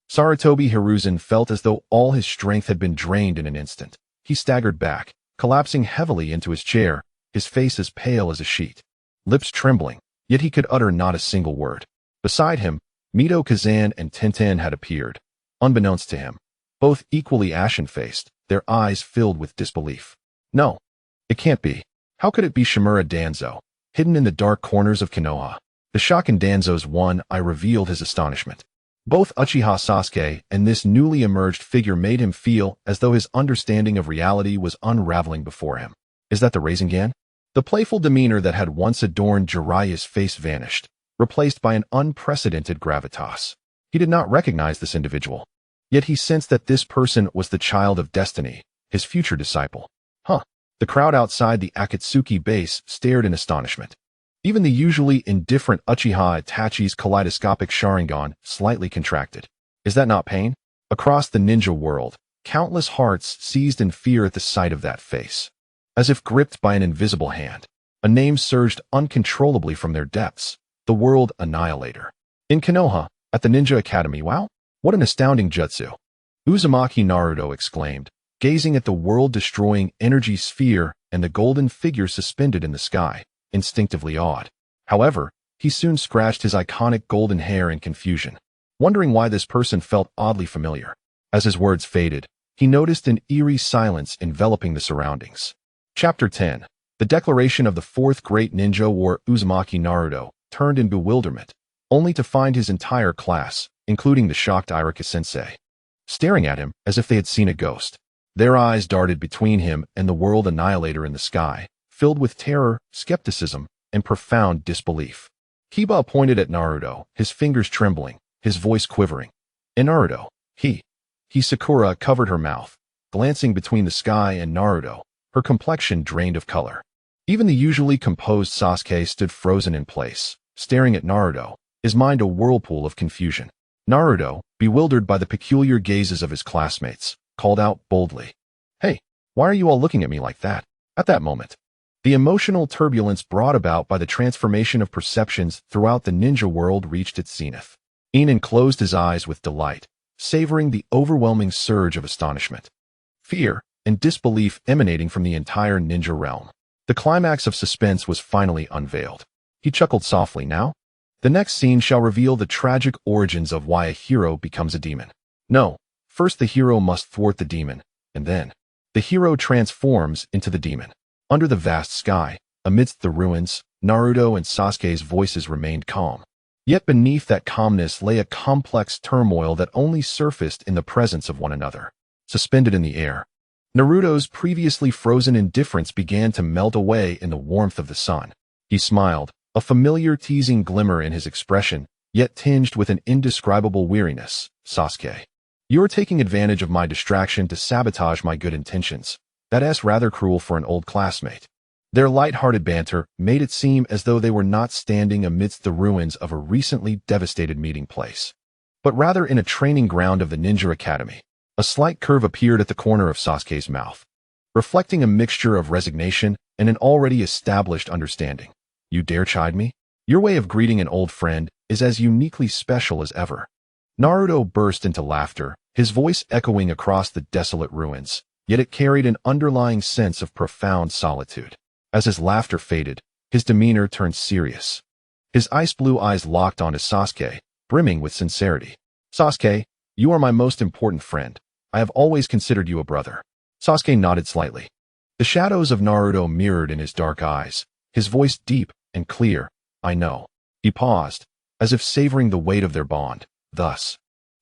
Sarutobi Hiruzen felt as though all his strength had been drained in an instant. He staggered back, collapsing heavily into his chair, his face as pale as a sheet, lips trembling, yet he could utter not a single word. Beside him, Mito Kazan and Tenten had appeared, unbeknownst to him, both equally ashen-faced, their eyes filled with disbelief. No, it can't be. How could it be Shimura Danzo, hidden in the dark corners of Konoha? The shock in Danzo's one eye revealed his astonishment. Both Uchiha Sasuke and this newly emerged figure made him feel as though his understanding of reality was unraveling before him. Is that the Rasengan? The playful demeanor that had once adorned Jiraiya's face vanished, replaced by an unprecedented gravitas. He did not recognize this individual, yet he sensed that this person was the child of destiny, his future disciple. Huh. The crowd outside the Akatsuki base stared in astonishment. Even the usually indifferent Uchiha Itachi's kaleidoscopic Sharingan slightly contracted. Is that not pain? Across the ninja world, countless hearts seized in fear at the sight of that face. As if gripped by an invisible hand, a name surged uncontrollably from their depths: the World Annihilator. In Konoha, at the Ninja Academy. Wow, what an astounding jutsu! Uzumaki Naruto exclaimed, gazing at the world-destroying energy sphere and the golden figure suspended in the sky, instinctively awed. However, he soon scratched his iconic golden hair in confusion, wondering why this person felt oddly familiar. As his words faded, he noticed an eerie silence enveloping the surroundings. Chapter 10. The declaration of the fourth great ninja war. Uzumaki Naruto turned in bewilderment, only to find his entire class, including the shocked Irika-sensei, staring at him as if they had seen a ghost. Their eyes darted between him and the World Annihilator in the sky, filled with terror, skepticism, and profound disbelief. Kiba pointed at Naruto, his fingers trembling, his voice quivering. "In Naruto, Sakura covered her mouth, glancing between the sky and Naruto, her complexion drained of color. Even the usually composed Sasuke stood frozen in place, staring at Naruto, his mind a whirlpool of confusion. Naruto, bewildered by the peculiar gazes of his classmates, called out boldly, "Hey, why are you all looking at me like that?" At that moment, the emotional turbulence brought about by the transformation of perceptions throughout the ninja world reached its zenith. Yin An closed his eyes with delight, savoring the overwhelming surge of astonishment, fear, and disbelief emanating from the entire ninja realm. The climax of suspense was finally unveiled. He chuckled softly. Now, the next scene shall reveal the tragic origins of why a hero becomes a demon. No, first the hero must thwart the demon, and then the hero transforms into the demon. Under the vast sky, amidst the ruins, Naruto and Sasuke's voices remained calm. Yet beneath that calmness lay a complex turmoil that only surfaced in the presence of one another. Suspended in the air, Naruto's previously frozen indifference began to melt away in the warmth of the sun. He smiled, a familiar teasing glimmer in his expression, yet tinged with an indescribable weariness. "Sasuke, you're taking advantage of my distraction to sabotage my good intentions. That's rather cruel for an old classmate." Their light-hearted banter made it seem as though they were not standing amidst the ruins of a recently devastated meeting place, but rather in a training ground of the Ninja Academy. A slight curve appeared at the corner of Sasuke's mouth, reflecting a mixture of resignation and an already established understanding. You dare chide me? Your way of greeting an old friend is as uniquely special as ever. Naruto burst into laughter, his voice echoing across the desolate ruins, yet it carried an underlying sense of profound solitude. As his laughter faded, his demeanor turned serious. His ice-blue eyes locked onto Sasuke, brimming with sincerity. Sasuke, you are my most important friend. I have always considered you a brother. Sasuke nodded slightly. The shadows of Naruto mirrored in his dark eyes, his voice deep and clear. I know. He paused, as if savoring the weight of their bond. Thus,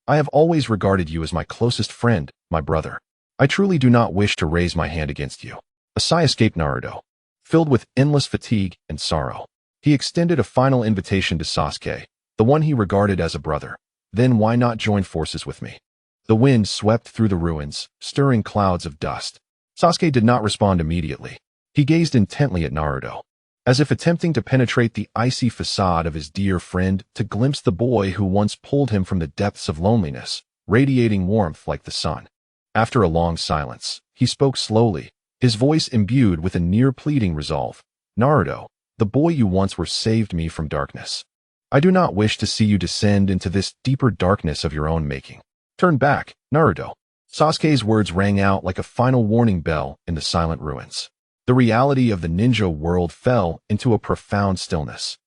I have always regarded you as my closest friend, my brother. I truly do not wish to raise my hand against you. A sigh escaped Naruto, filled with endless fatigue and sorrow. He extended a final invitation to Sasuke, the one he regarded as a brother. Then why not join forces with me? The wind swept through the ruins, stirring clouds of dust. Sasuke did not respond immediately. He gazed intently at Naruto, as if attempting to penetrate the icy facade of his dear friend to glimpse the boy who once pulled him from the depths of loneliness, radiating warmth like the sun. After a long silence, he spoke slowly, his voice imbued with a near-pleading resolve. Naruto, the boy you once were saved me from darkness. I do not wish to see you descend into this deeper darkness of your own making. Turn back, Naruto. Sasuke's words rang out like a final warning bell in the silent ruins. The reality of the ninja world fell into a profound stillness.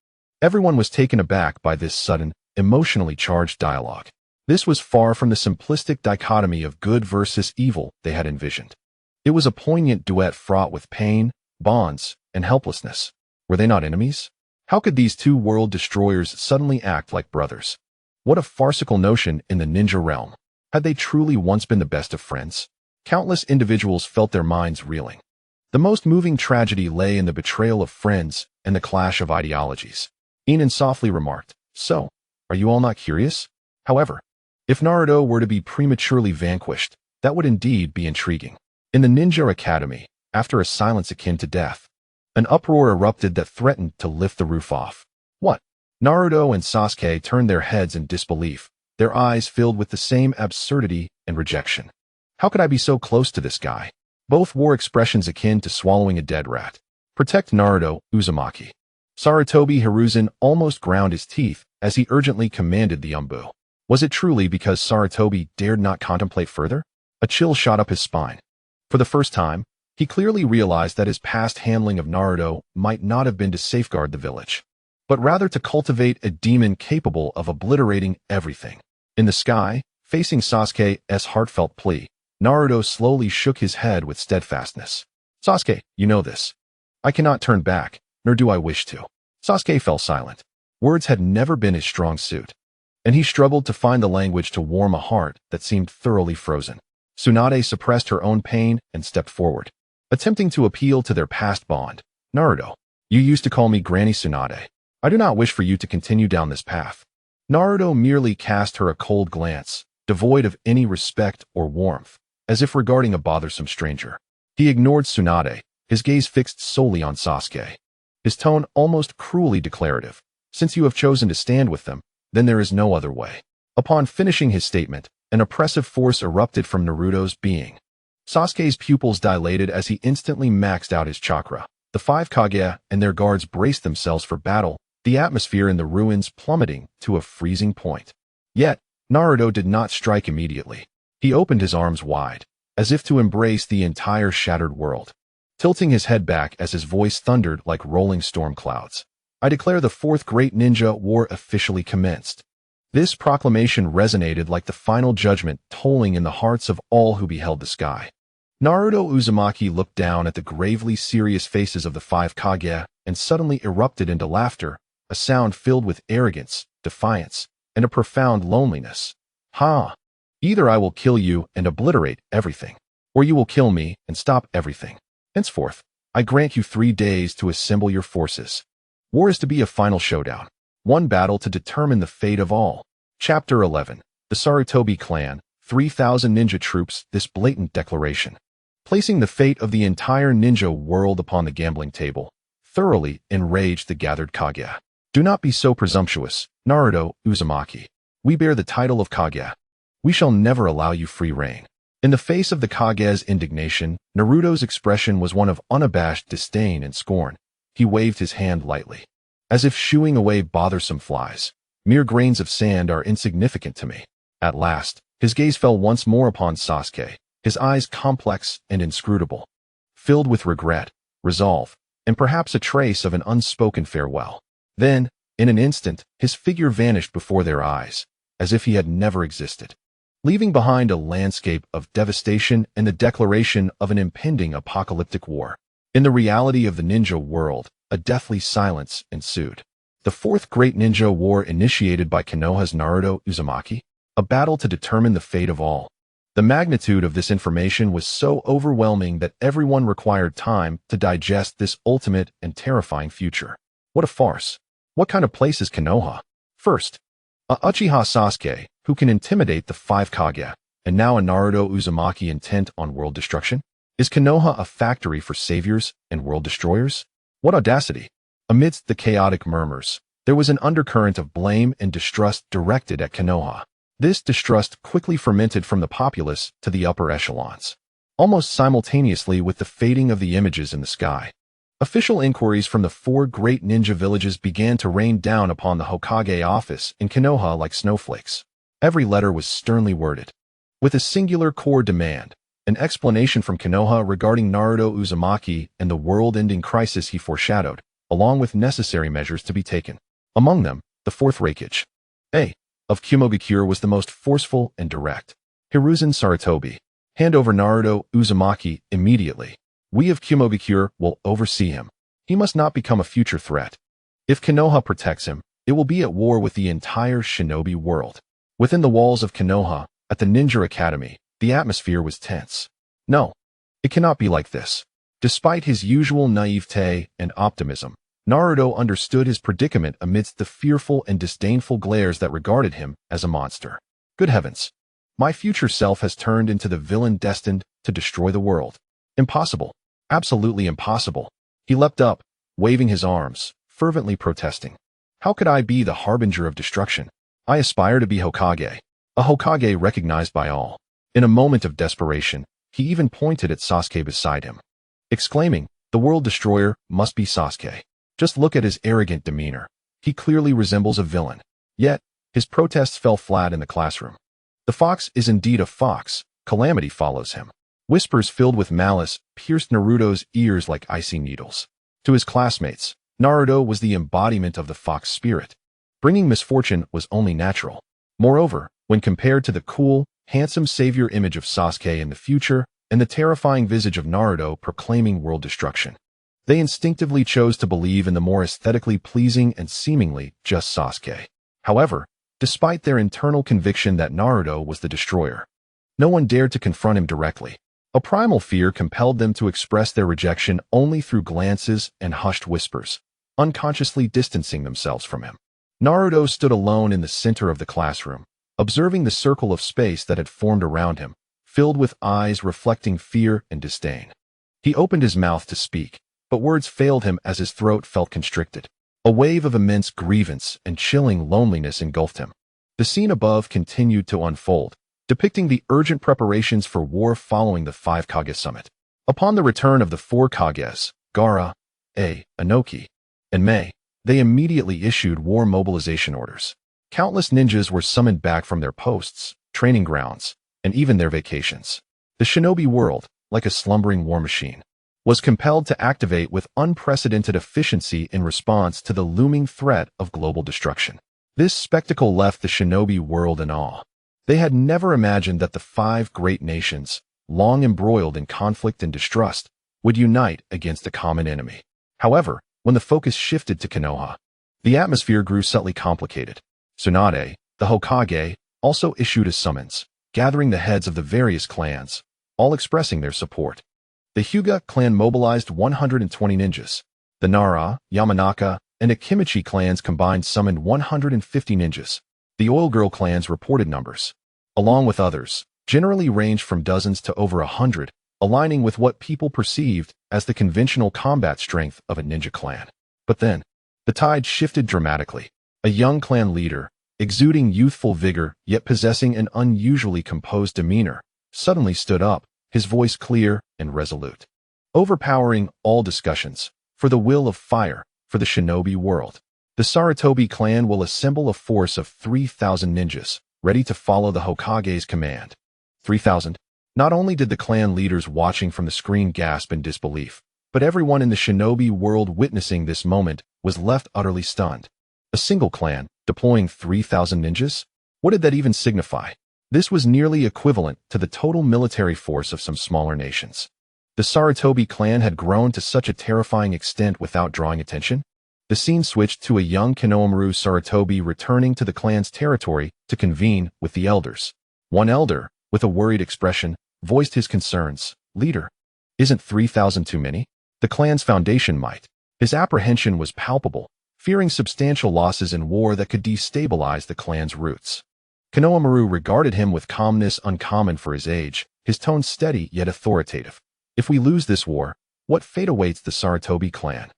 Everyone was taken aback by this sudden, emotionally charged dialogue. This was far from the simplistic dichotomy of good versus evil they had envisioned. It was a poignant duet fraught with pain, bonds, and helplessness. Were they not enemies? How could these two world destroyers suddenly act like brothers? What a farcical notion in the ninja realm. Had they truly once been the best of friends? Countless individuals felt their minds reeling. The most moving tragedy lay in the betrayal of friends and the clash of ideologies. Yin An softly remarked, "So, are you all not curious?" However, if Naruto were to be prematurely vanquished, that would indeed be intriguing. In the Ninja Academy, after a silence akin to death, an uproar erupted that threatened to lift the roof off. What? Naruto and Sasuke turned their heads in disbelief, their eyes filled with the same absurdity and rejection. How could I be so close to this guy? Both wore expressions akin to swallowing a dead rat. Protect Naruto, Uzumaki. Sarutobi Hiruzen almost ground his teeth as he urgently commanded the Umbu. Was it truly because Sarutobi dared not contemplate further? A chill shot up his spine. For the first time, he clearly realized that his past handling of Naruto might not have been to safeguard the village, but rather to cultivate a demon capable of obliterating everything. In the sky, facing Sasuke's heartfelt plea, Naruto slowly shook his head with steadfastness. Sasuke, you know this. I cannot turn back, nor do I wish to. Sasuke fell silent. Words had never been his strong suit, and he struggled to find the language to warm a heart that seemed thoroughly frozen. Tsunade suppressed her own pain and stepped forward, attempting to appeal to their past bond. Naruto, you used to call me Granny Tsunade. I do not wish for you to continue down this path. Naruto merely cast her a cold glance, devoid of any respect or warmth, as if regarding a bothersome stranger. He ignored Tsunade, his gaze fixed solely on Sasuke. His tone almost cruelly declarative. Since you have chosen to stand with them, then there is no other way. Upon finishing his statement, an oppressive force erupted from Naruto's being. Sasuke's pupils dilated as he instantly maxed out his chakra. The five Kage and their guards braced themselves for battle, the atmosphere in the ruins plummeting to a freezing point. Yet, Naruto did not strike immediately. He opened his arms wide, as if to embrace the entire shattered world, tilting his head back as his voice thundered like rolling storm clouds. I declare the fourth great ninja war officially commenced. This proclamation resonated like the final judgment tolling in the hearts of all who beheld the sky. Naruto Uzumaki looked down at the gravely serious faces of the five Kage and suddenly erupted into laughter, a sound filled with arrogance, defiance, and a profound loneliness. Ha! Either I will kill you and obliterate everything, or you will kill me and stop everything. Henceforth, I grant you 3 days to assemble your forces. War is to be a final showdown, one battle to determine the fate of all. Chapter 11. The Sarutobi clan, 3,000 ninja troops. This blatant declaration, placing the fate of the entire ninja world upon the gambling table, thoroughly enraged the gathered Kage. Do not be so presumptuous, Naruto Uzumaki. We bear the title of Kage. We shall never allow you free reign. In the face of the Kage's indignation, Naruto's expression was one of unabashed disdain and scorn. He waved his hand lightly, as if shooing away bothersome flies. Mere grains of sand are insignificant to me. At last, his gaze fell once more upon Sasuke, his eyes complex and inscrutable, filled with regret, resolve, and perhaps a trace of an unspoken farewell. Then, in an instant, his figure vanished before their eyes, as if he had never existed, leaving behind a landscape of devastation and the declaration of an impending apocalyptic war. In the reality of the ninja world, a deathly silence ensued. The Fourth Great Ninja War initiated by Konoha's Naruto Uzumaki, a battle to determine the fate of all. The magnitude of this information was so overwhelming that everyone required time to digest this ultimate and terrifying future. What a farce. What kind of place is Konoha? First, a Uchiha Sasuke, who can intimidate the five Kage, and now a Naruto Uzumaki intent on world destruction? Is Konoha a factory for saviors and world destroyers? What audacity! Amidst the chaotic murmurs, there was an undercurrent of blame and distrust directed at Konoha. This distrust quickly fermented from the populace to the upper echelons, almost simultaneously with the fading of the images in the sky. Official inquiries from the four great ninja villages began to rain down upon the Hokage office in Konoha like snowflakes. Every letter was sternly worded, with a singular core demand, an explanation from Konoha regarding Naruto Uzumaki and the world-ending crisis he foreshadowed, along with necessary measures to be taken. Among them, the Fourth Hokage of Kunoichi was the most forceful and direct. Hiruzen Sarutobi, hand over Naruto Uzumaki immediately. We of Kunoichi will oversee him. He must not become a future threat. If Konoha protects him, it will be at war with the entire Shinobi world. Within the walls of Konoha, at the Ninja Academy, the atmosphere was tense. No, it cannot be like this. Despite his usual naivete and optimism, Naruto understood his predicament amidst the fearful and disdainful glares that regarded him as a monster. Good heavens! My future self has turned into the villain destined to destroy the world. Impossible. Absolutely impossible. He leapt up, waving his arms, fervently protesting. How could I be the harbinger of destruction? I aspire to be Hokage, a Hokage recognized by all. In a moment of desperation, he even pointed at Sasuke beside him, exclaiming, "The world destroyer must be Sasuke. Just look at his arrogant demeanor. He clearly resembles a villain." Yet, his protests fell flat in the classroom. The fox is indeed a fox. Calamity follows him. Whispers filled with malice pierced Naruto's ears like icy needles. To his classmates, Naruto was the embodiment of the fox spirit. Bringing misfortune was only natural. Moreover, when compared to the cool, handsome savior image of Sasuke in the future and the terrifying visage of Naruto proclaiming world destruction, they instinctively chose to believe in the more aesthetically pleasing and seemingly just Sasuke. However, despite their internal conviction that Naruto was the destroyer, no one dared to confront him directly. A primal fear compelled them to express their rejection only through glances and hushed whispers, unconsciously distancing themselves from him. Naruto stood alone in the center of the classroom, observing the circle of space that had formed around him, filled with eyes reflecting fear and disdain. He opened his mouth to speak, but words failed him as his throat felt constricted. A wave of immense grievance and chilling loneliness engulfed him. The scene above continued to unfold, depicting the urgent preparations for war following the Five Kage Summit. Upon the return of the four Kages, Gaara, Inoki, and Mei, they immediately issued war mobilization orders. Countless ninjas were summoned back from their posts, training grounds, and even their vacations. The Shinobi world, like a slumbering war machine, was compelled to activate with unprecedented efficiency in response to the looming threat of global destruction. This spectacle left the Shinobi world in awe. They had never imagined that the five great nations, long embroiled in conflict and distrust, would unite against a common enemy. However, when the focus shifted to Konoha, the atmosphere grew subtly complicated. Tsunade, the Hokage, also issued a summons, gathering the heads of the various clans, all expressing their support. The Hyuga clan mobilized 120 ninjas. The Nara, Yamanaka, and Akimichi clans combined summoned 150 ninjas. The Oil Girl clan's reported numbers, along with others, generally ranged from dozens to over 100, aligning with what people perceived as the conventional combat strength of a ninja clan. But then, the tide shifted dramatically. A young clan leader, exuding youthful vigor yet possessing an unusually composed demeanor, suddenly stood up, his voice clear and resolute, overpowering all discussions. For the will of fire, for the shinobi world. The Sarutobi clan will assemble a force of 3,000 ninjas, ready to follow the Hokage's command. 3,000? Not only did the clan leaders watching from the screen gasp in disbelief, but everyone in the shinobi world witnessing this moment was left utterly stunned. A single clan, deploying 3,000 ninjas? What did that even signify? This was nearly equivalent to the total military force of some smaller nations. The Sarutobi clan had grown to such a terrifying extent without drawing attention. The scene switched to a young Konohamaru Sarutobi returning to the clan's territory to convene with the elders. One elder, with a worried expression, voiced his concerns. Leader, isn't 3,000 too many? The clan's foundation might. His apprehension was palpable, fearing substantial losses in war that could destabilize the clan's roots. Konohamaru regarded him with calmness uncommon for his age, his tone steady yet authoritative. If we lose this war, what fate awaits the Sarutobi clan?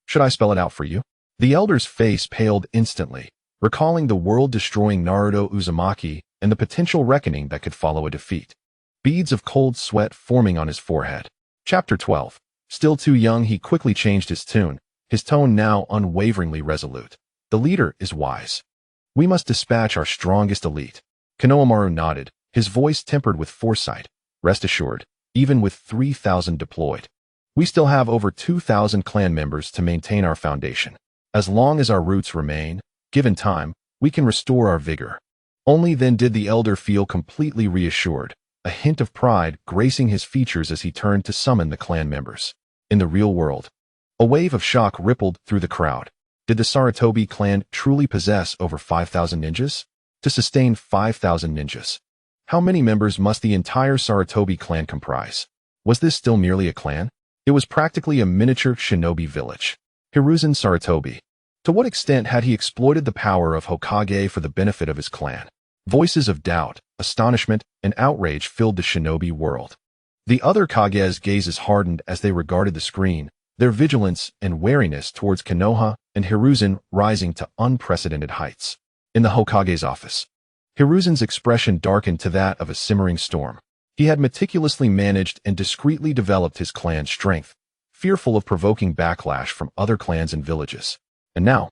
Should I spell it out for you? The elder's face paled instantly, recalling the world-destroying Naruto Uzumaki and the potential reckoning that could follow a defeat. Beads of cold sweat forming on his forehead. Chapter 12. Still too young, he quickly changed his tune, his tone now unwaveringly resolute. The leader is wise. We must dispatch our strongest elite. Konohamaru nodded, his voice tempered with foresight. Rest assured, even with 3,000 deployed, we still have over 2,000 clan members to maintain our foundation. As long as our roots remain, given time, we can restore our vigor. Only then did the elder feel completely reassured, a hint of pride gracing his features as he turned to summon the clan members. In the real world, a wave of shock rippled through the crowd. Did the Sarutobi clan truly possess over 5,000 ninjas? To sustain 5,000 ninjas, how many members must the entire Sarutobi clan comprise? Was this still merely a clan? It was practically a miniature shinobi village. Hiruzen Sarutobi. To what extent had he exploited the power of Hokage for the benefit of his clan? Voices of doubt, astonishment, and outrage filled the shinobi world. The other Kage's gazes hardened as they regarded the screen, their vigilance and wariness towards Konoha and Hiruzen rising to unprecedented heights. In the Hokage's office, Hiruzen's expression darkened to that of a simmering storm. He had meticulously managed and discreetly developed his clan's strength, fearful of provoking backlash from other clans and villages. And now,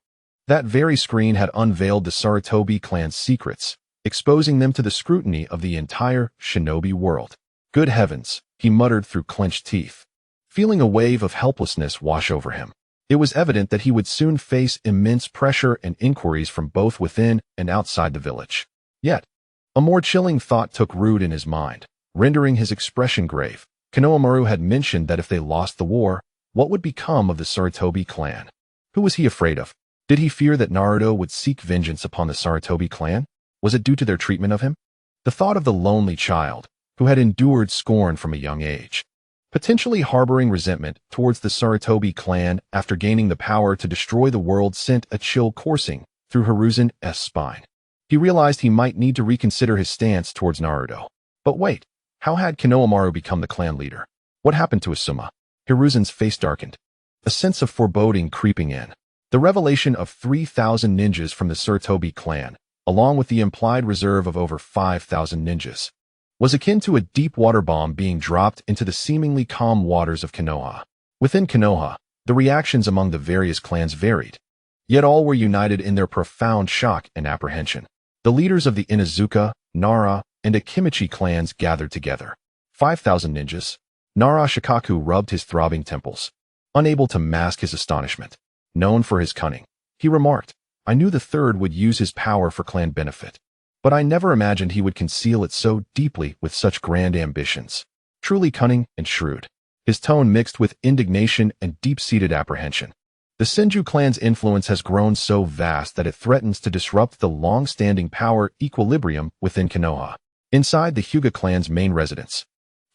that very screen had unveiled the Sarutobi clan's secrets, exposing them to the scrutiny of the entire shinobi world. Good heavens, he muttered through clenched teeth, feeling a wave of helplessness wash over him. It was evident that he would soon face immense pressure and inquiries from both within and outside the village. Yet, a more chilling thought took root in his mind, rendering his expression grave. Konohamaru had mentioned that if they lost the war, what would become of the Sarutobi clan? Who was he afraid of? Did he fear that Naruto would seek vengeance upon the Sarutobi clan? Was it due to their treatment of him? The thought of the lonely child, who had endured scorn from a young age, potentially harboring resentment towards the Sarutobi clan after gaining the power to destroy the world, sent a chill coursing through Hiruzen's spine. He realized he might need to reconsider his stance towards Naruto. But wait, how had Konohamaru become the clan leader? What happened to Asuma? Hiruzen's face darkened, a sense of foreboding creeping in. The revelation of 3,000 ninjas from the Sarutobi clan, along with the implied reserve of over 5,000 ninjas, was akin to a deep water bomb being dropped into the seemingly calm waters of Konoha. Within Konoha, the reactions among the various clans varied, yet all were united in their profound shock and apprehension. The leaders of the Inuzuka, Nara, and Akimichi clans gathered together. 5,000 ninjas. Nara Shikaku rubbed his throbbing temples, unable to mask his astonishment. Known for his cunning, he remarked, I knew the third would use his power for clan benefit, but I never imagined he would conceal it so deeply with such grand ambitions. Truly cunning and shrewd. His tone mixed with indignation and deep-seated apprehension. The Senju clan's influence has grown so vast that it threatens to disrupt the long-standing power equilibrium within Konoha. Inside the Hyuga clan's main residence,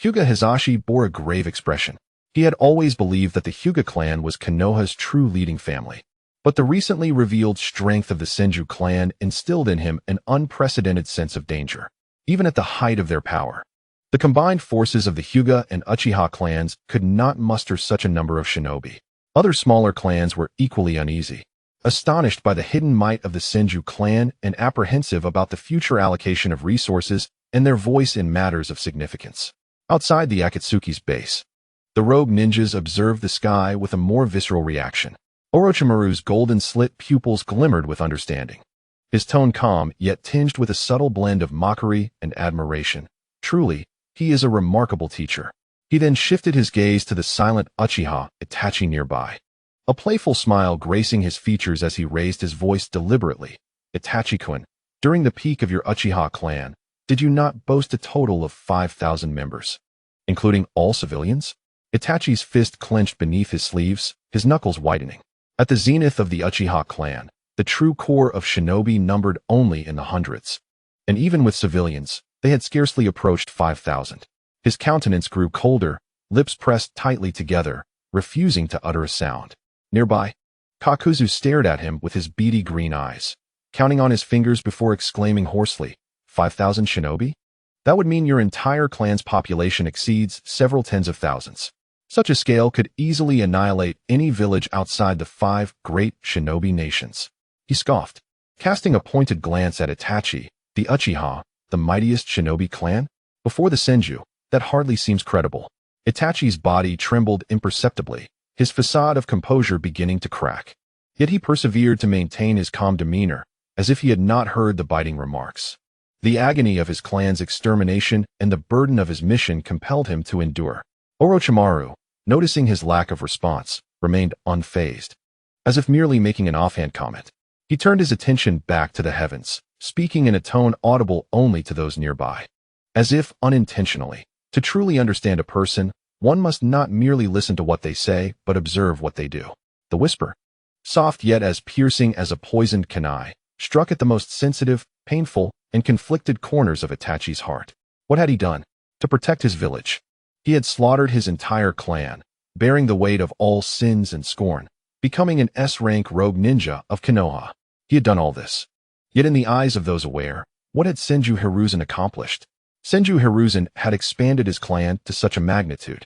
Hyuga Hisashi bore a grave expression. He had always believed that the Hyuga clan was Konoha's true leading family. But the recently revealed strength of the Senju clan instilled in him an unprecedented sense of danger, even at the height of their power. The combined forces of the Hyuga and Uchiha clans could not muster such a number of shinobi. Other smaller clans were equally uneasy, astonished by the hidden might of the Senju clan and apprehensive about the future allocation of resources and their voice in matters of significance. Outside the Akatsuki's base, the rogue ninjas observed the sky with a more visceral reaction. Orochimaru's golden-slit pupils glimmered with understanding. His tone calm, yet tinged with a subtle blend of mockery and admiration. Truly, he is a remarkable teacher. He then shifted his gaze to the silent Uchiha Itachi nearby. A playful smile gracing his features as he raised his voice deliberately. Itachi-kun, during the peak of your Uchiha clan, did you not boast a total of 5,000 members, including all civilians? Itachi's fist clenched beneath his sleeves, his knuckles widening. At the zenith of the Uchiha clan, the true core of Shinobi numbered only in the hundreds. And even with civilians, they had scarcely approached 5,000. His countenance grew colder, lips pressed tightly together, refusing to utter a sound. Nearby, Kakuzu stared at him with his beady green eyes, counting on his fingers before exclaiming hoarsely, 5,000 shinobi? That would mean your entire clan's population exceeds several tens of thousands. Such a scale could easily annihilate any village outside the 5 great shinobi nations. He scoffed, casting a pointed glance at Itachi, the Uchiha, the mightiest shinobi clan? Before the Senju, that hardly seems credible. Itachi's body trembled imperceptibly, his facade of composure beginning to crack. Yet he persevered to maintain his calm demeanor, as if he had not heard the biting remarks. The agony of his clan's extermination and the burden of his mission compelled him to endure. Orochimaru, noticing his lack of response, remained unfazed, as if merely making an offhand comment. He turned his attention back to the heavens, speaking in a tone audible only to those nearby. As if unintentionally, to truly understand a person, one must not merely listen to what they say, but observe what they do. The whisper, soft yet as piercing as a poisoned kunai, struck at the most sensitive, painful, and conflicted corners of Itachi's heart. What had he done? To protect his village. He had slaughtered his entire clan, bearing the weight of all sins and scorn, becoming an S-rank rogue ninja of Konoha. He had done all this. Yet in the eyes of those aware, what had Senju Hiruzen accomplished? Senju Hiruzen had expanded his clan to such a magnitude,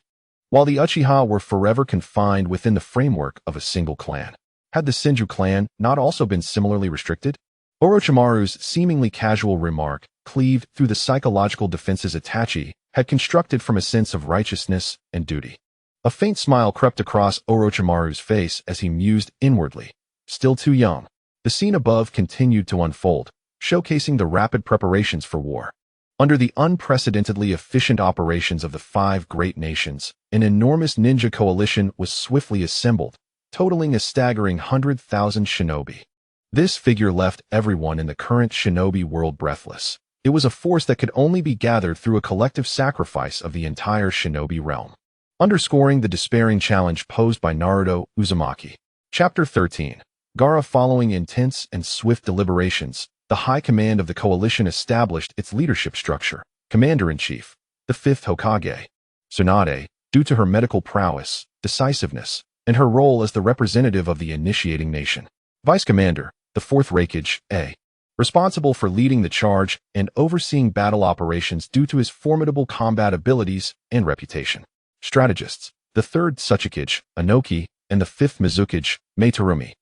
while the Uchiha were forever confined within the framework of a single clan. Had the Senju clan not also been similarly restricted? Orochimaru's seemingly casual remark cleaved through the psychological defenses Itachi had constructed from a sense of righteousness and duty. A faint smile crept across Orochimaru's face as he mused inwardly. Still too young. The scene above continued to unfold, showcasing the rapid preparations for war. Under the unprecedentedly efficient operations of the 5 great nations, an enormous ninja coalition was swiftly assembled, totaling a staggering 100,000 shinobi. This figure left everyone in the current shinobi world breathless. It was a force that could only be gathered through a collective sacrifice of the entire shinobi realm. Underscoring the despairing challenge posed by Naruto Uzumaki. Chapter 13. Gaara. Following intense and swift deliberations, the high command of the coalition established its leadership structure. Commander-in-Chief, the 5th Hokage, Tsunade, due to her medical prowess, decisiveness, and her role as the representative of the initiating nation. Vice Commander, the 4th Hokage, responsible for leading the charge and overseeing battle operations due to his formidable combat abilities and reputation. Strategists, the 3rd Hokage, Inoki, and the 5th Mizukage, Meitarumi.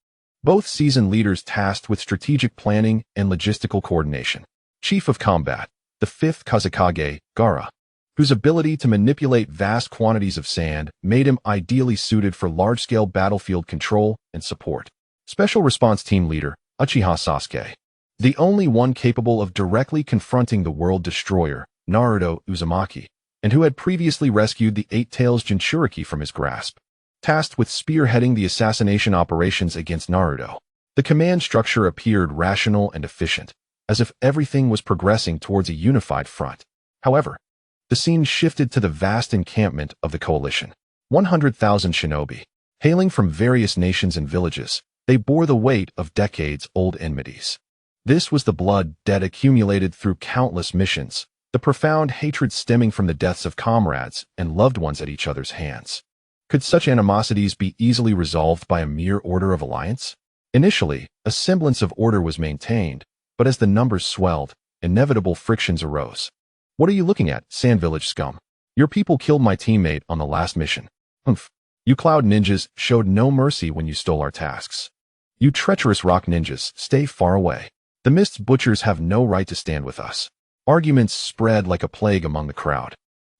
Both seasoned leaders tasked with strategic planning and logistical coordination. Chief of Combat, the 5th Kazekage, Gaara, whose ability to manipulate vast quantities of sand made him ideally suited for large-scale battlefield control and support. Special Response Team Leader, Uchiha Sasuke, the only one capable of directly confronting the World Destroyer, Naruto Uzumaki, and who had previously rescued the 8 Tails Jinchuriki from his grasp. Tasked with spearheading the assassination operations against Naruto. The command structure appeared rational and efficient, as if everything was progressing towards a unified front. However, the scene shifted to the vast encampment of the coalition. 100,000 shinobi. Hailing from various nations and villages, they bore the weight of decades-old enmities. This was the blood debt accumulated through countless missions, the profound hatred stemming from the deaths of comrades and loved ones at each other's hands. Could such animosities be easily resolved by a mere order of alliance? Initially, a semblance of order was maintained, but as the numbers swelled, inevitable frictions arose. What are you looking at, Sand Village scum? Your people killed my teammate on the last mission. Humph. You cloud ninjas showed no mercy when you stole our tasks. You treacherous rock ninjas, stay far away. The Mist's butchers have no right to stand with us. Arguments spread like a plague among the crowd,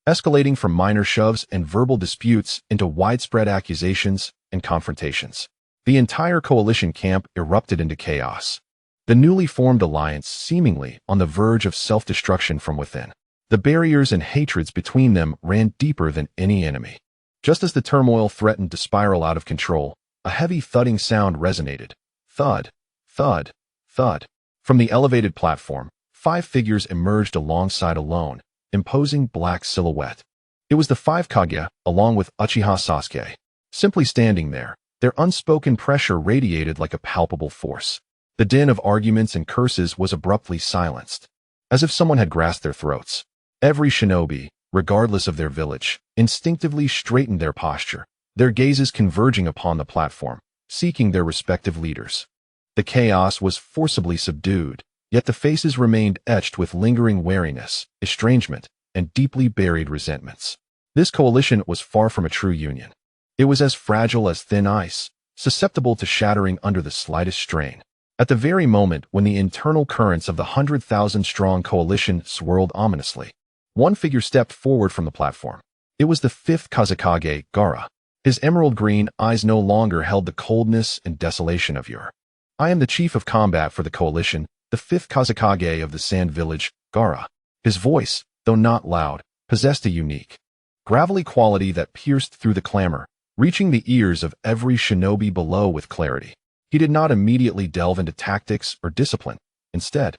escalating from minor shoves and verbal disputes into widespread accusations and confrontations. The entire coalition camp erupted into chaos, the newly formed alliance seemingly on the verge of self-destruction from within. The barriers and hatreds between them ran deeper than any enemy. Just as the turmoil threatened to spiral out of control, a heavy thudding sound resonated. Thud, thud, thud. From the elevated platform, 5 figures emerged alongside a lone, imposing black silhouette. It was the 5 Kage, along with Uchiha Sasuke. Simply standing there, their unspoken pressure radiated like a palpable force. The din of arguments and curses was abruptly silenced, as if someone had grasped their throats. Every shinobi, regardless of their village, instinctively straightened their posture, their gazes converging upon the platform, seeking their respective leaders. The chaos was forcibly subdued, yet the faces remained etched with lingering wariness, estrangement, and deeply buried resentments. This coalition was far from a true union. It was as fragile as thin ice, susceptible to shattering under the slightest strain. At the very moment when the internal currents of the 100,000-strong coalition swirled ominously, one figure stepped forward from the platform. It was the 5th Kage, Gaara. His emerald green eyes no longer held the coldness and desolation of yore. "I am the chief of combat for the coalition, the 5th Kage of the Sand Village, Gaara." His voice, though not loud, possessed a unique, gravelly quality that pierced through the clamor, reaching the ears of every shinobi below with clarity. He did not immediately delve into tactics or discipline. Instead,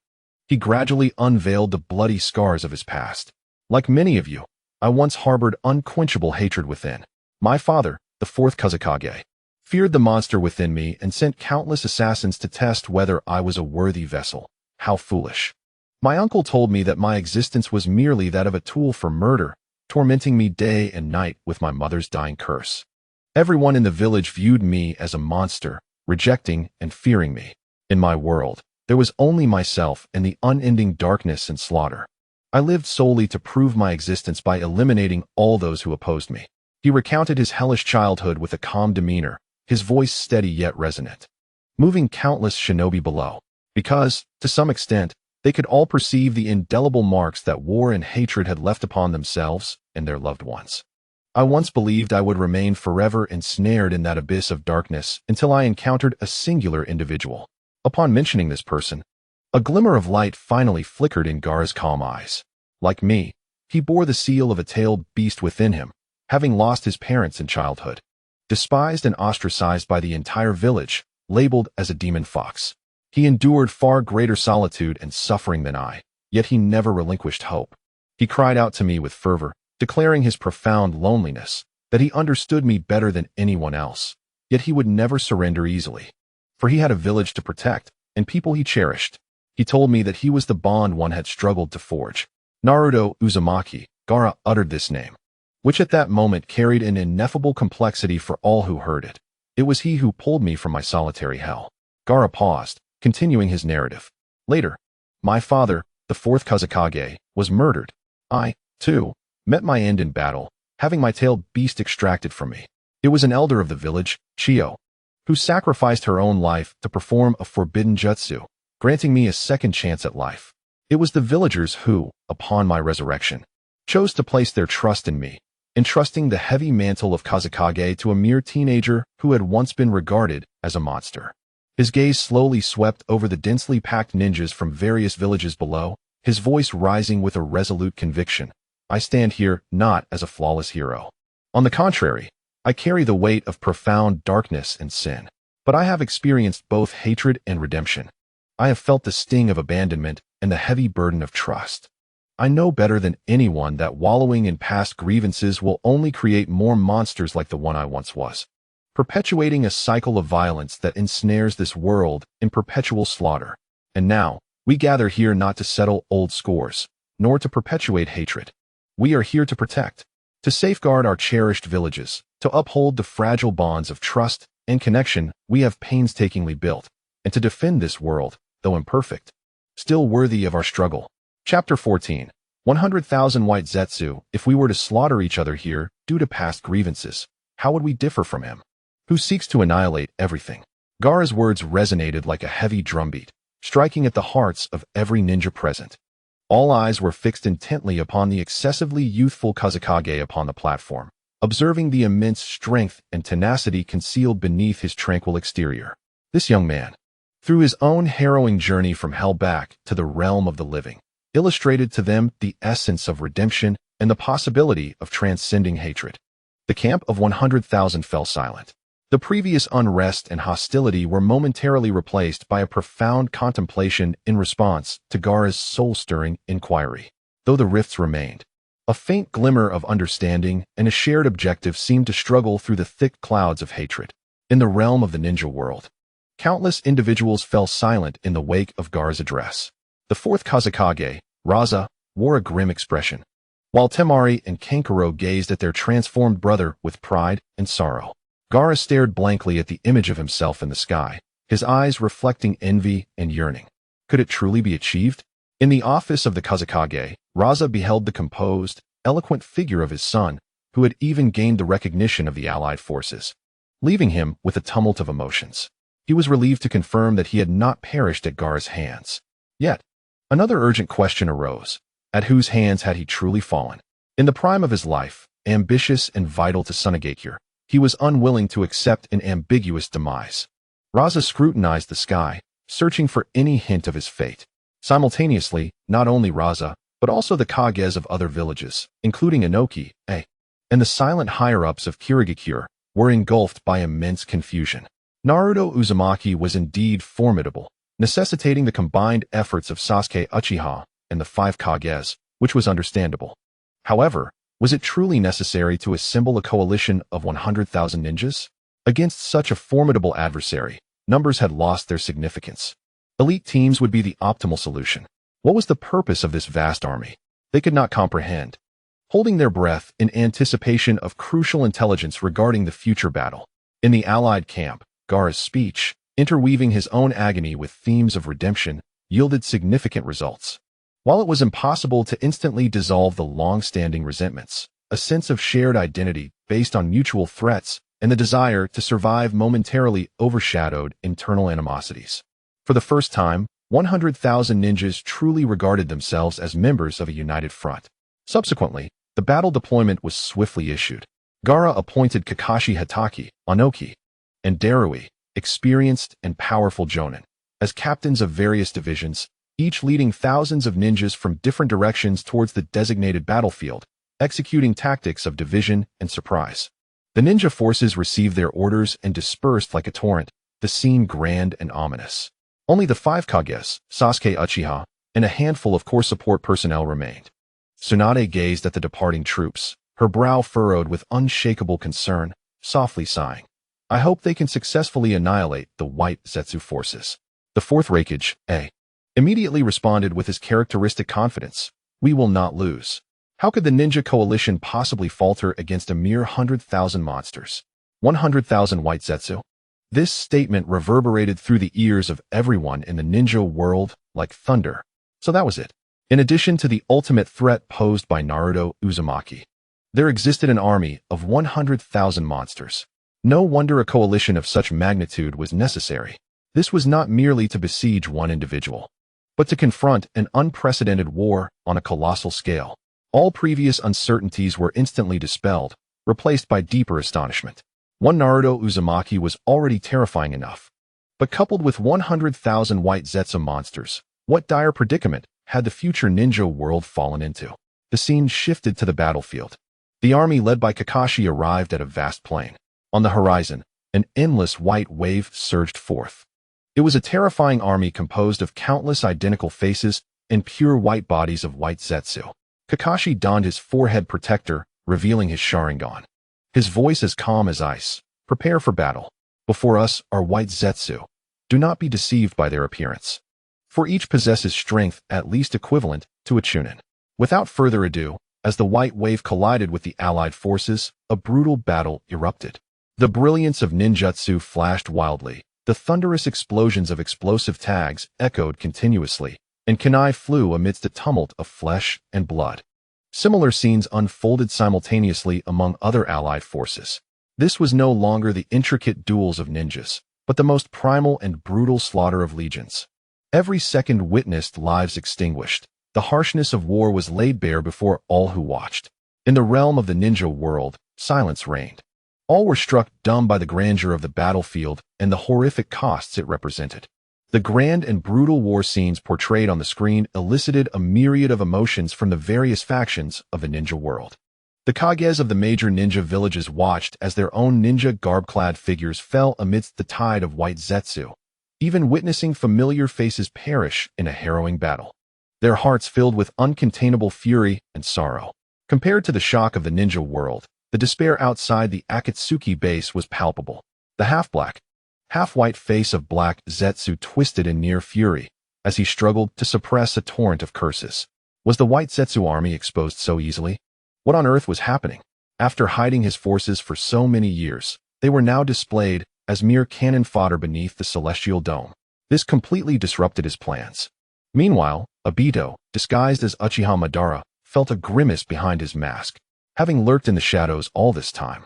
he gradually unveiled the bloody scars of his past. "Like many of you, I once harbored unquenchable hatred within. My father, the 4th Kage, feared the monster within me and sent countless assassins to test whether I was a worthy vessel. How foolish. My uncle told me that my existence was merely that of a tool for murder, tormenting me day and night with my mother's dying curse. Everyone in the village viewed me as a monster, rejecting and fearing me. In my world, there was only myself and the unending darkness and slaughter. I lived solely to prove my existence by eliminating all those who opposed me." He recounted his hellish childhood with a calm demeanor, his voice steady yet resonant, moving countless shinobi below, because, to some extent, they could all perceive the indelible marks that war and hatred had left upon themselves and their loved ones. "I once believed I would remain forever ensnared in that abyss of darkness until I encountered a singular individual." Upon mentioning this person, a glimmer of light finally flickered in Gaara's calm eyes. Like me, he bore the seal of a tailed beast within him, having lost his parents in childhood. Despised and ostracized by the entire village, labeled as a demon fox. He endured far greater solitude and suffering than I, yet he never relinquished hope. He cried out to me with fervor, declaring his profound loneliness, that he understood me better than anyone else, yet he would never surrender easily. For he had a village to protect, and people he cherished. He told me that he was the bond one had struggled to forge. Naruto Uzumaki, Gaara uttered this name, which at that moment carried an ineffable complexity for all who heard it. It was he who pulled me from my solitary hell. Gaara paused, continuing his narrative. "Later, my father, the 4th Kage, was murdered. I, too, met my end in battle, having my tailed beast extracted from me. It was an elder of the village, Chiyo, who sacrificed her own life to perform a forbidden jutsu, granting me a second chance at life. It was the villagers who, upon my resurrection, chose to place their trust in me, entrusting the heavy mantle of Kazekage to a mere teenager who had once been regarded as a monster." His gaze slowly swept over the densely packed ninjas from various villages below, his voice rising with a resolute conviction. "I stand here not as a flawless hero. On the contrary, I carry the weight of profound darkness and sin. But I have experienced both hatred and redemption. I have felt the sting of abandonment and the heavy burden of trust. I know better than anyone that wallowing in past grievances will only create more monsters like the one I once was, perpetuating a cycle of violence that ensnares this world in perpetual slaughter. And now, we gather here not to settle old scores, nor to perpetuate hatred. We are here to protect, to safeguard our cherished villages, to uphold the fragile bonds of trust and connection we have painstakingly built, and to defend this world, though imperfect, still worthy of our struggle." Chapter 14. 100,000 White Zetsu. If we were to slaughter each other here due to past grievances, how would we differ from him, who seeks to annihilate everything? Gaara's words resonated like a heavy drumbeat, striking at the hearts of every ninja present. All eyes were fixed intently upon the excessively youthful Kazekage upon the platform, observing the immense strength and tenacity concealed beneath his tranquil exterior. This young man, through his own harrowing journey from hell back to the realm of the living, illustrated to them the essence of redemption and the possibility of transcending hatred. The camp of 100,000 fell silent. The previous unrest and hostility were momentarily replaced by a profound contemplation in response to Gaara's soul-stirring inquiry. Though the rifts remained, a faint glimmer of understanding and a shared objective seemed to struggle through the thick clouds of hatred. In the realm of the ninja world, countless individuals fell silent in the wake of Gaara's address. The fourth Kazekage, Raza, wore a grim expression, while Temari and Kankuro gazed at their transformed brother with pride and sorrow. Gaara stared blankly at the image of himself in the sky, his eyes reflecting envy and yearning. Could it truly be achieved? In the office of the Kazekage, Raza beheld the composed, eloquent figure of his son, who had even gained the recognition of the allied forces, leaving him with a tumult of emotions. He was relieved to confirm that he had not perished at Gaara's hands. Yet, another urgent question arose. At whose hands had he truly fallen? In the prime of his life, ambitious and vital to Tsunade, he was unwilling to accept an ambiguous demise. Raza scrutinized the sky, searching for any hint of his fate. Simultaneously, not only Raza, but also the Kages of other villages, including Inoki, and the silent higher-ups of Kirigakure, were engulfed by immense confusion. Naruto Uzumaki was indeed formidable, necessitating the combined efforts of Sasuke Uchiha and the 5 Kages, which was understandable. However, was it truly necessary to assemble a coalition of 100,000 ninjas? Against such a formidable adversary, numbers had lost their significance. Elite teams would be the optimal solution. What was the purpose of this vast army? They could not comprehend, holding their breath in anticipation of crucial intelligence regarding the future battle. In the allied camp, Gaara's speech, interweaving his own agony with themes of redemption, yielded significant results. While it was impossible to instantly dissolve the long-standing resentments, a sense of shared identity based on mutual threats and the desire to survive momentarily overshadowed internal animosities. For the first time, 100,000 ninjas truly regarded themselves as members of a united front. Subsequently, the battle deployment was swiftly issued. Gaara appointed Kakashi Hatake, Onoki, and Darui, experienced and powerful jonin, as captains of various divisions, each leading thousands of ninjas from different directions towards the designated battlefield, executing tactics of division and surprise. The ninja forces received their orders and dispersed like a torrent, the scene grand and ominous. Only the 5 Kages, Sasuke Uchiha, and a handful of core support personnel remained. Tsunade gazed at the departing troops, her brow furrowed with unshakable concern, softly sighing. I hope they can successfully annihilate the white Zetsu forces. The 4th Hokage, immediately responded with his characteristic confidence. We will not lose. How could the ninja coalition possibly falter against a mere 100,000 monsters? 100,000 white Zetsu? This statement reverberated through the ears of everyone in the ninja world like thunder. So that was it. In addition to the ultimate threat posed by Naruto Uzumaki, there existed an army of 100,000 monsters. No wonder a coalition of such magnitude was necessary. This was not merely to besiege one individual, but to confront an unprecedented war on a colossal scale. All previous uncertainties were instantly dispelled, replaced by deeper astonishment. One Naruto Uzumaki was already terrifying enough, but coupled with 100,000 white Zetsu monsters, what dire predicament had the future ninja world fallen into? The scene shifted to the battlefield. The army led by Kakashi arrived at a vast plain. On the horizon, an endless white wave surged forth. It was a terrifying army composed of countless identical faces and pure white bodies of white Zetsu. Kakashi donned his forehead protector, revealing his Sharingan. His voice as calm as ice. Prepare for battle. Before us are white Zetsu. Do not be deceived by their appearance, for each possesses strength at least equivalent to a Chunin. Without further ado, as the white wave collided with the allied forces, a brutal battle erupted. The brilliance of ninjutsu flashed wildly. The thunderous explosions of explosive tags echoed continuously, and kunai flew amidst a tumult of flesh and blood. Similar scenes unfolded simultaneously among other allied forces. This was no longer the intricate duels of ninjas, but the most primal and brutal slaughter of legions. Every second witnessed lives extinguished, The harshness of war was laid bare before all who watched. In the realm of the ninja world, silence reigned. All were struck dumb by the grandeur of the battlefield and the horrific costs it represented. The grand and brutal war scenes portrayed on the screen elicited a myriad of emotions from the various factions of the ninja world. The Kages of the major ninja villages watched as their own ninja garb-clad figures fell amidst the tide of white Zetsu, even witnessing familiar faces perish in a harrowing battle. Their hearts filled with uncontainable fury and sorrow. Compared to the shock of the ninja world, the despair outside the Akatsuki base was palpable. The half-black, half-white face of Black Zetsu twisted in near fury as he struggled to suppress a torrent of curses. Was the white Zetsu army exposed so easily? What on earth was happening? After hiding his forces for so many years, they were now displayed as mere cannon fodder beneath the celestial dome. This completely disrupted his plans. Meanwhile, Obito, disguised as Uchiha Madara, felt a grimace behind his mask, having lurked in the shadows all this time.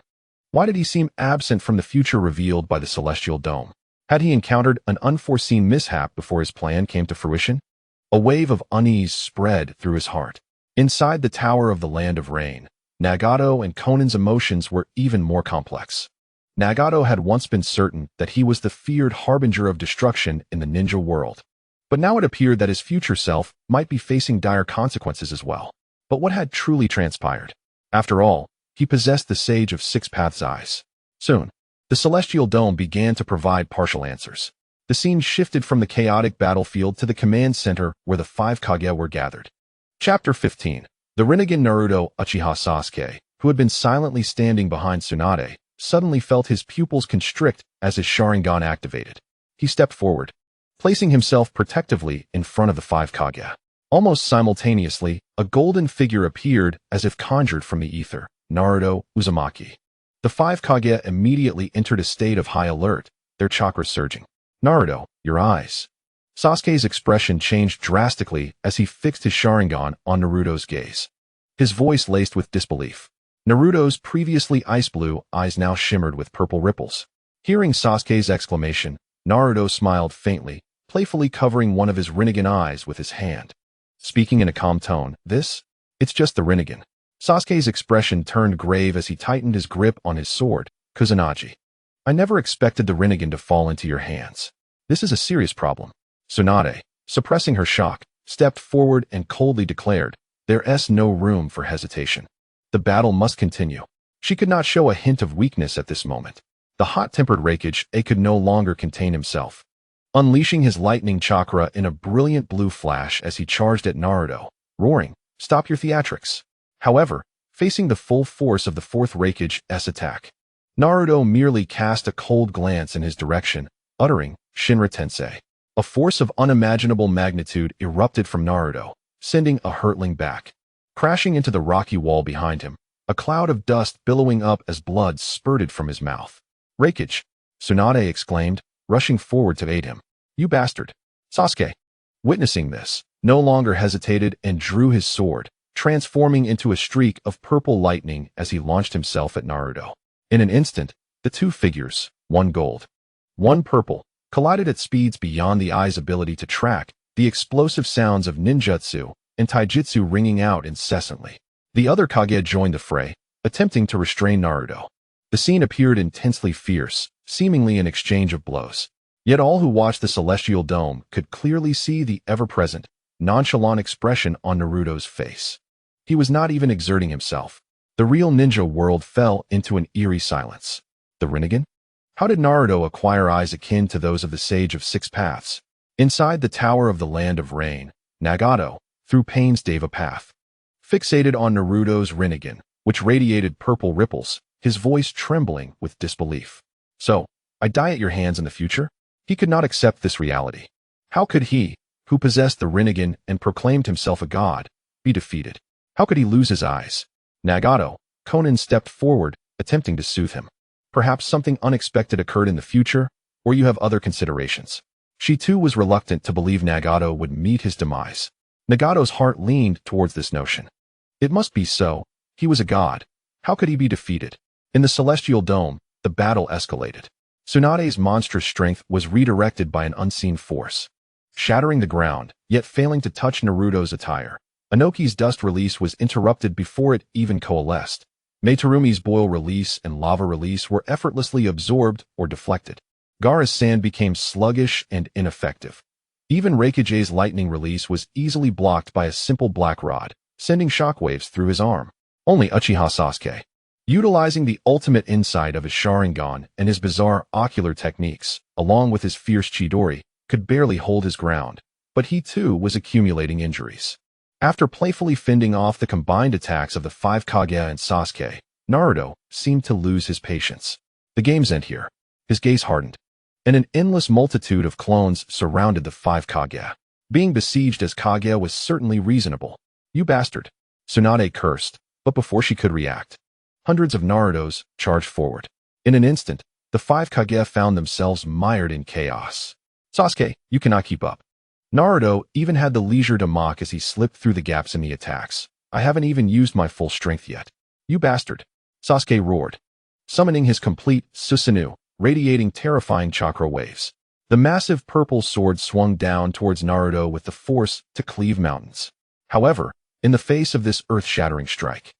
Why did he seem absent from the future revealed by the celestial dome? Had he encountered an unforeseen mishap before his plan came to fruition? A wave of unease spread through his heart. Inside the Tower of the Land of Rain, Nagato and Conan's emotions were even more complex. Nagato had once been certain that he was the feared harbinger of destruction in the ninja world. But now it appeared that his future self might be facing dire consequences as well. But what had truly transpired? After all, he possessed the Sage of Six Paths' eyes. Soon, the celestial dome began to provide partial answers. The scene shifted from the chaotic battlefield to the command center where the five Kage were gathered. Chapter 15. The renegade Naruto Uchiha Sasuke, who had been silently standing behind Tsunade, suddenly felt his pupils constrict as his Sharingan activated. He stepped forward, placing himself protectively in front of the five Kage. Almost simultaneously, a golden figure appeared as if conjured from the ether, Naruto Uzumaki. The five Kage immediately entered a state of high alert, their chakras surging. Naruto, your eyes. Sasuke's expression changed drastically as he fixed his Sharingan on Naruto's gaze. His voice laced with disbelief. Naruto's previously ice-blue eyes now shimmered with purple ripples. Hearing Sasuke's exclamation, Naruto smiled faintly, playfully covering one of his Renegade eyes with his hand. Speaking in a calm tone, it's just the Renegade. Sasuke's expression turned grave as he tightened his grip on his sword, Kunoichi. I never expected the Renegade to fall into your hands. This is a serious problem. Tsunade, suppressing her shock, stepped forward and coldly declared, there's no room for hesitation. The battle must continue. She could not show a hint of weakness at this moment. The hot-tempered Kage could no longer contain himself, unleashing his lightning chakra in a brilliant blue flash as he charged at Naruto, roaring, stop your theatrics. However, facing the full force of the fourth Kage's attack, Naruto merely cast a cold glance in his direction, uttering, Shinra Tensei. A force of unimaginable magnitude erupted from Naruto, sending a hurtling back. Crashing into the rocky wall behind him, a cloud of dust billowing up as blood spurted from his mouth. Kage, Tsunade exclaimed, rushing forward to aid him. You bastard. Sasuke, witnessing this, no longer hesitated and drew his sword, transforming into a streak of purple lightning as he launched himself at Naruto. In an instant, the two figures, one gold, one purple, collided at speeds beyond the eye's ability to track, the explosive sounds of ninjutsu and taijutsu ringing out incessantly. The other Kage joined the fray, attempting to restrain Naruto. The scene appeared intensely fierce, seemingly an exchange of blows. Yet all who watched the celestial dome could clearly see the ever-present, nonchalant expression on Naruto's face. He was not even exerting himself. The real ninja world fell into an eerie silence. The Renegade? How did Naruto acquire eyes akin to those of the Sage of Six Paths? Inside the Tower of the Land of Rain, Nagato, through Payne's Deva path, fixated on Naruto's Renegade, which radiated purple ripples, his voice trembling with disbelief. So, I die at your hands in the future? He could not accept this reality. How could he, who possessed the Renegade and proclaimed himself a god, be defeated? How could he lose his eyes? Nagato, Conan stepped forward, attempting to soothe him. Perhaps something unexpected occurred in the future, or you have other considerations. She too was reluctant to believe Nagato would meet his demise. Nagato's heart leaned towards this notion. It must be so. He was a god. How could he be defeated? In the celestial dome, the battle escalated. Tsunade's monstrous strength was redirected by an unseen force. shattering the ground, yet failing to touch Naruto's attire. Inoki's dust release was interrupted before it even coalesced. Meiterumi's boil release and lava release were effortlessly absorbed or deflected. Gaara's sand became sluggish and ineffective. Even Reikage's lightning release was easily blocked by a simple black rod, sending shockwaves through his arm. Only Uchiha Sasuke, utilizing the ultimate insight of his Sharingan and his bizarre ocular techniques, along with his fierce Chidori, could barely hold his ground, but he too was accumulating injuries. After playfully fending off the combined attacks of the five Kage and Sasuke, Naruto seemed to lose his patience. The game's end here. His gaze hardened, and an endless multitude of clones surrounded the five Kage. Being besieged as Kage was certainly reasonable. You bastard. Tsunade cursed, but before she could react, hundreds of Narutos charged forward. In an instant, the five Kage found themselves mired in chaos. Sasuke, you cannot keep up. Naruto even had the leisure to mock as he slipped through the gaps in the attacks. I haven't even used my full strength yet. You bastard. Sasuke roared, summoning his complete Susanoo, radiating terrifying chakra waves. The massive purple sword swung down towards Naruto with the force to cleave mountains. However, in the face of this earth-shattering strike,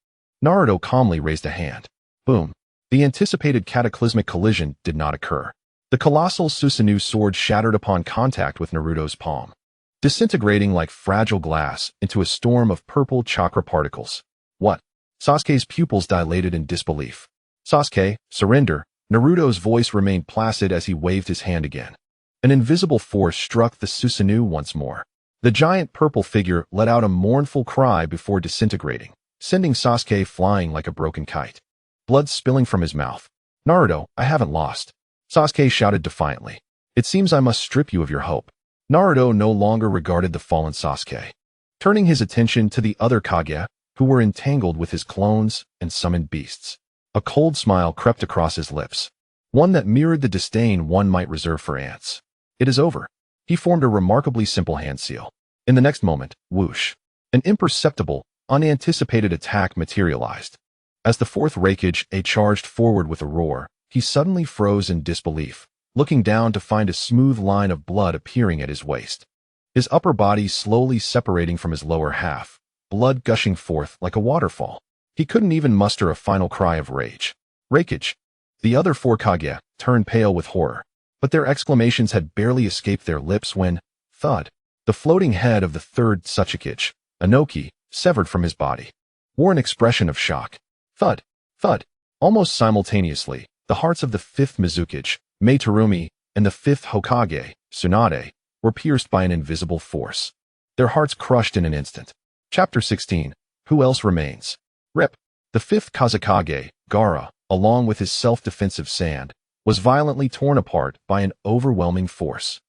Naruto calmly raised a hand. Boom. The anticipated cataclysmic collision did not occur. The colossal Susanoo sword shattered upon contact with Naruto's palm, disintegrating like fragile glass into a storm of purple chakra particles. What? Sasuke's pupils dilated in disbelief. Sasuke, surrender. Naruto's voice remained placid as he waved his hand again. An invisible force struck the Susanoo once more. The giant purple figure let out a mournful cry before disintegrating, sending Sasuke flying like a broken kite. Blood spilling from his mouth. Naruto, I haven't lost. Sasuke shouted defiantly. It seems I must strip you of your hope. Naruto no longer regarded the fallen Sasuke, turning his attention to the other Kage, who were entangled with his clones and summoned beasts. A cold smile crept across his lips, one that mirrored the disdain one might reserve for ants. It is over. He formed a remarkably simple hand seal. In the next moment, whoosh, an imperceptible, unanticipated attack materialized. As the fourth Reikage charged forward with a roar, he suddenly froze in disbelief, looking down to find a smooth line of blood appearing at his waist. His upper body slowly separating from his lower half, blood gushing forth like a waterfall. He couldn't even muster a final cry of rage. Reikage. The other four Kage turned pale with horror, but their exclamations had barely escaped their lips when, thud, the floating head of the third Tsuchikage, Inoki, severed from his body, wore an expression of shock. Thud, thud. Almost simultaneously, the hearts of the fifth Mizukage, Meiterumi, and the fifth Hokage, Tsunade, were pierced by an invisible force. Their hearts crushed in an instant. Chapter 16. Who else remains? Rip. The fifth Kazekage, Gaara, along with his self-defensive sand, was violently torn apart by an overwhelming force.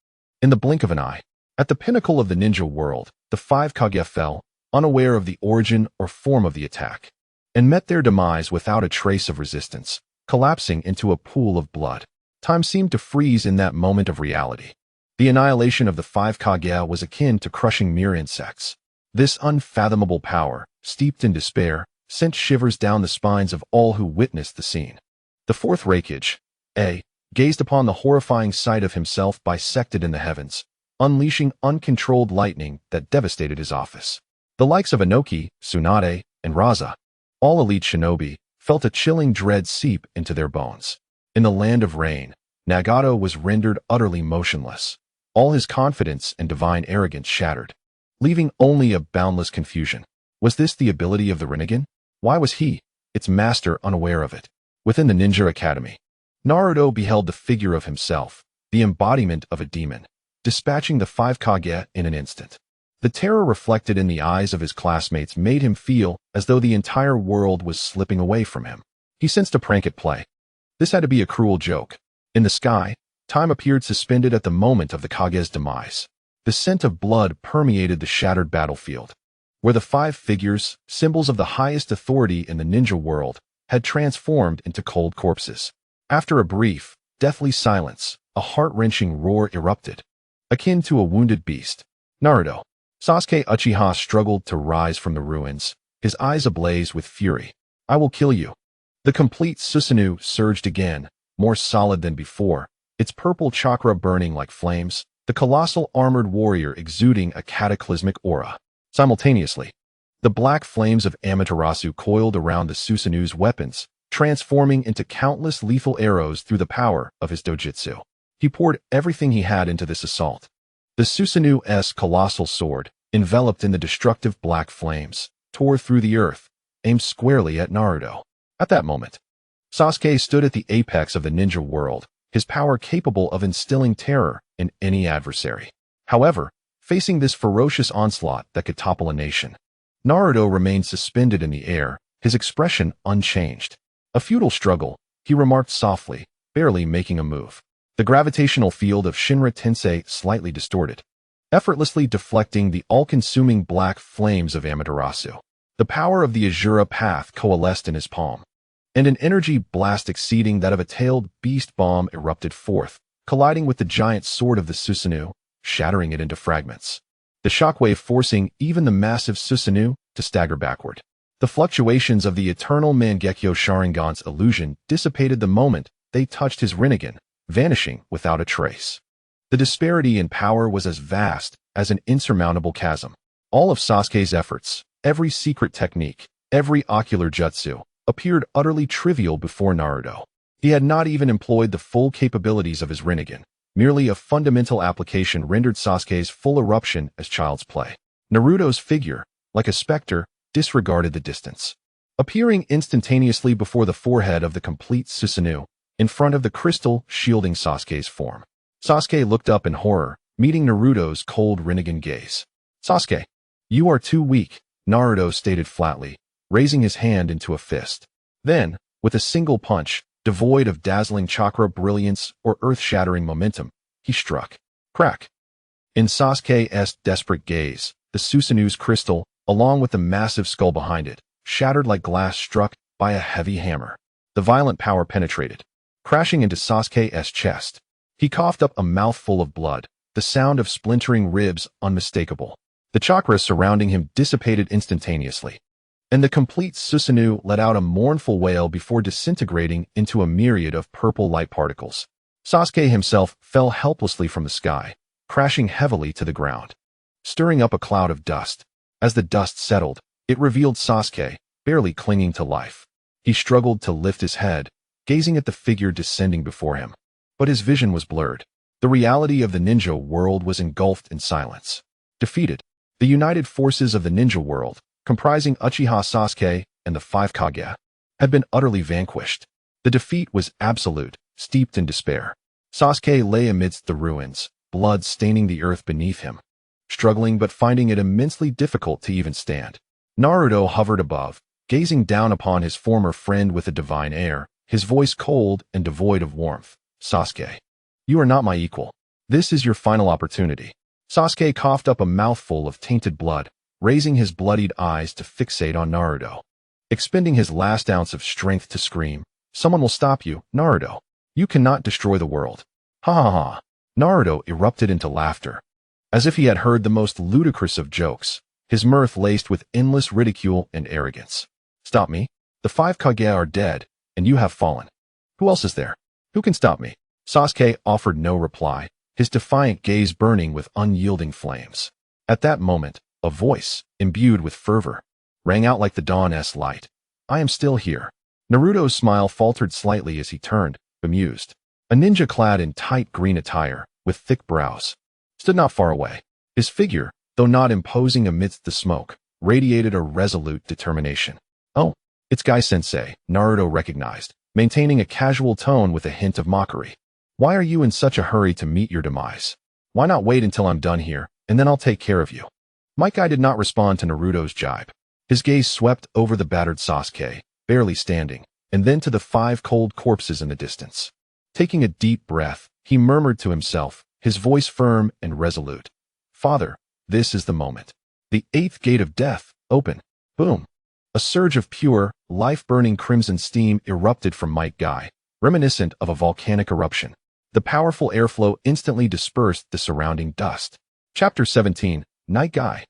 In the blink of an eye, at the pinnacle of the ninja world, the five Kage fell, unaware of the origin or form of the attack, and met their demise without a trace of resistance, collapsing into a pool of blood. Time seemed to freeze in that moment of reality. The annihilation of the five Kage was akin to crushing mere insects. This unfathomable power, steeped in despair, sent shivers down the spines of all who witnessed the scene. The fourth Reikage, gazed upon the horrifying sight of himself bisected in the heavens, unleashing uncontrolled lightning that devastated his office. The likes of Inoki, Tsunade, and Raza, all elite shinobi, felt a chilling dread seep into their bones. In the land of rain, Nagato was rendered utterly motionless, all his confidence and divine arrogance shattered, leaving only a boundless confusion. Was this the ability of the Renegade? Why was he, its master, unaware of it? Within the Ninja Academy, Naruto beheld the figure of himself, the embodiment of a demon, dispatching the five Kage in an instant. The terror reflected in the eyes of his classmates made him feel as though the entire world was slipping away from him. He sensed a prank at play. This had to be a cruel joke. In the sky, time appeared suspended at the moment of the Kage's demise. The scent of blood permeated the shattered battlefield, where the five figures, symbols of the highest authority in the ninja world, had transformed into cold corpses. After a brief, deathly silence, a heart-wrenching roar erupted, akin to a wounded beast. Naruto. Sasuke Uchiha struggled to rise from the ruins, his eyes ablaze with fury. I will kill you. The complete Susanoo surged again, more solid than before, its purple chakra burning like flames. the colossal armored warrior exuding a cataclysmic aura. Simultaneously, the black flames of Amaterasu coiled around the Susanu's weapons, transforming into countless lethal arrows through the power of his dojutsu. He poured everything he had into this assault. The Susanu's colossal sword, enveloped in the destructive black flames, tore through the earth, aimed squarely at Naruto. At that moment, Sasuke stood at the apex of the ninja world, his power capable of instilling terror in any adversary. However, facing this ferocious onslaught that could topple a nation, Naruto remained suspended in the air, his expression unchanged. A futile struggle, he remarked softly, barely making a move. The gravitational field of Shinra Tensei slightly distorted, effortlessly deflecting the all-consuming black flames of Amaterasu. The power of the Azura path coalesced in his palm, and an energy blast exceeding that of a tailed beast bomb erupted forth, colliding with the giant sword of the Susanoo, shattering it into fragments. The shockwave forcing even the massive Susanoo to stagger backward. The fluctuations of the eternal Mangekyo Sharingan's illusion dissipated the moment they touched his Rinnegan, vanishing without a trace. The disparity in power was as vast as an insurmountable chasm. All of Sasuke's efforts, every secret technique, every ocular jutsu, appeared utterly trivial before Naruto. He had not even employed the full capabilities of his Rinnegan. Merely a fundamental application rendered Sasuke's full eruption as child's play. Naruto's figure, like a specter, disregarded the distance. Appearing instantaneously before the forehead of the complete Susanoo, in front of the crystal shielding Sasuke's form. Sasuke looked up in horror, meeting Naruto's cold Rinnegan gaze. Sasuke, you are too weak, Naruto stated flatly, raising his hand into a fist. Then, with a single punch, devoid of dazzling chakra brilliance or earth-shattering momentum, he struck. Crack! In Sasuke's desperate gaze, the Susanoo's crystal, along with the massive skull behind it, shattered like glass struck by a heavy hammer. The violent power penetrated, crashing into Sasuke's chest. He coughed up a mouthful of blood, the sound of splintering ribs unmistakable. The chakra surrounding him dissipated instantaneously, and the complete Susanoo let out a mournful wail before disintegrating into a myriad of purple light particles. Sasuke himself fell helplessly from the sky, crashing heavily to the ground, stirring up a cloud of dust. As the dust settled, it revealed Sasuke, barely clinging to life. He struggled to lift his head, gazing at the figure descending before him. But his vision was blurred. The reality of the ninja world was engulfed in silence. Defeated, the united forces of the ninja world, comprising Uchiha Sasuke and the 5 Kage, had been utterly vanquished. The defeat was absolute, steeped in despair. Sasuke lay amidst the ruins, blood staining the earth beneath him, struggling but finding it immensely difficult to even stand. Naruto hovered above, gazing down upon his former friend with a divine air, his voice cold and devoid of warmth. Sasuke, you are not my equal. This is your final opportunity. Sasuke coughed up a mouthful of tainted blood, raising his bloodied eyes to fixate on Naruto. Expending his last ounce of strength to scream, "Someone will stop you, Naruto. You cannot destroy the world." Ha ha ha. Naruto erupted into laughter, as if he had heard the most ludicrous of jokes, his mirth laced with endless ridicule and arrogance. Stop me? The 5 Kage are dead, and you have fallen. Who else is there? Who can stop me? Sasuke offered no reply, his defiant gaze burning with unyielding flames. At that moment, a voice, imbued with fervor, rang out like the dawn's light. I am still here. Naruto's smile faltered slightly as he turned, bemused. A ninja clad in tight green attire, with thick brows, stood not far away. His figure, though not imposing amidst the smoke, radiated a resolute determination. Oh, it's Guy-sensei, Naruto recognized, maintaining a casual tone with a hint of mockery. Why are you in such a hurry to meet your demise? Why not wait until I'm done here, and then I'll take care of you? My guy did not respond to Naruto's jibe. His gaze swept over the battered Sasuke, barely standing, and then to the 5 cold corpses in the distance. Taking a deep breath, he murmured to himself, his voice firm and resolute. Father, this is the moment. The 8th gate of death, open. Boom. A surge of pure, life-burning crimson steam erupted from Might Guy, reminiscent of a volcanic eruption. The powerful airflow instantly dispersed the surrounding dust. Chapter 17, Night Guy.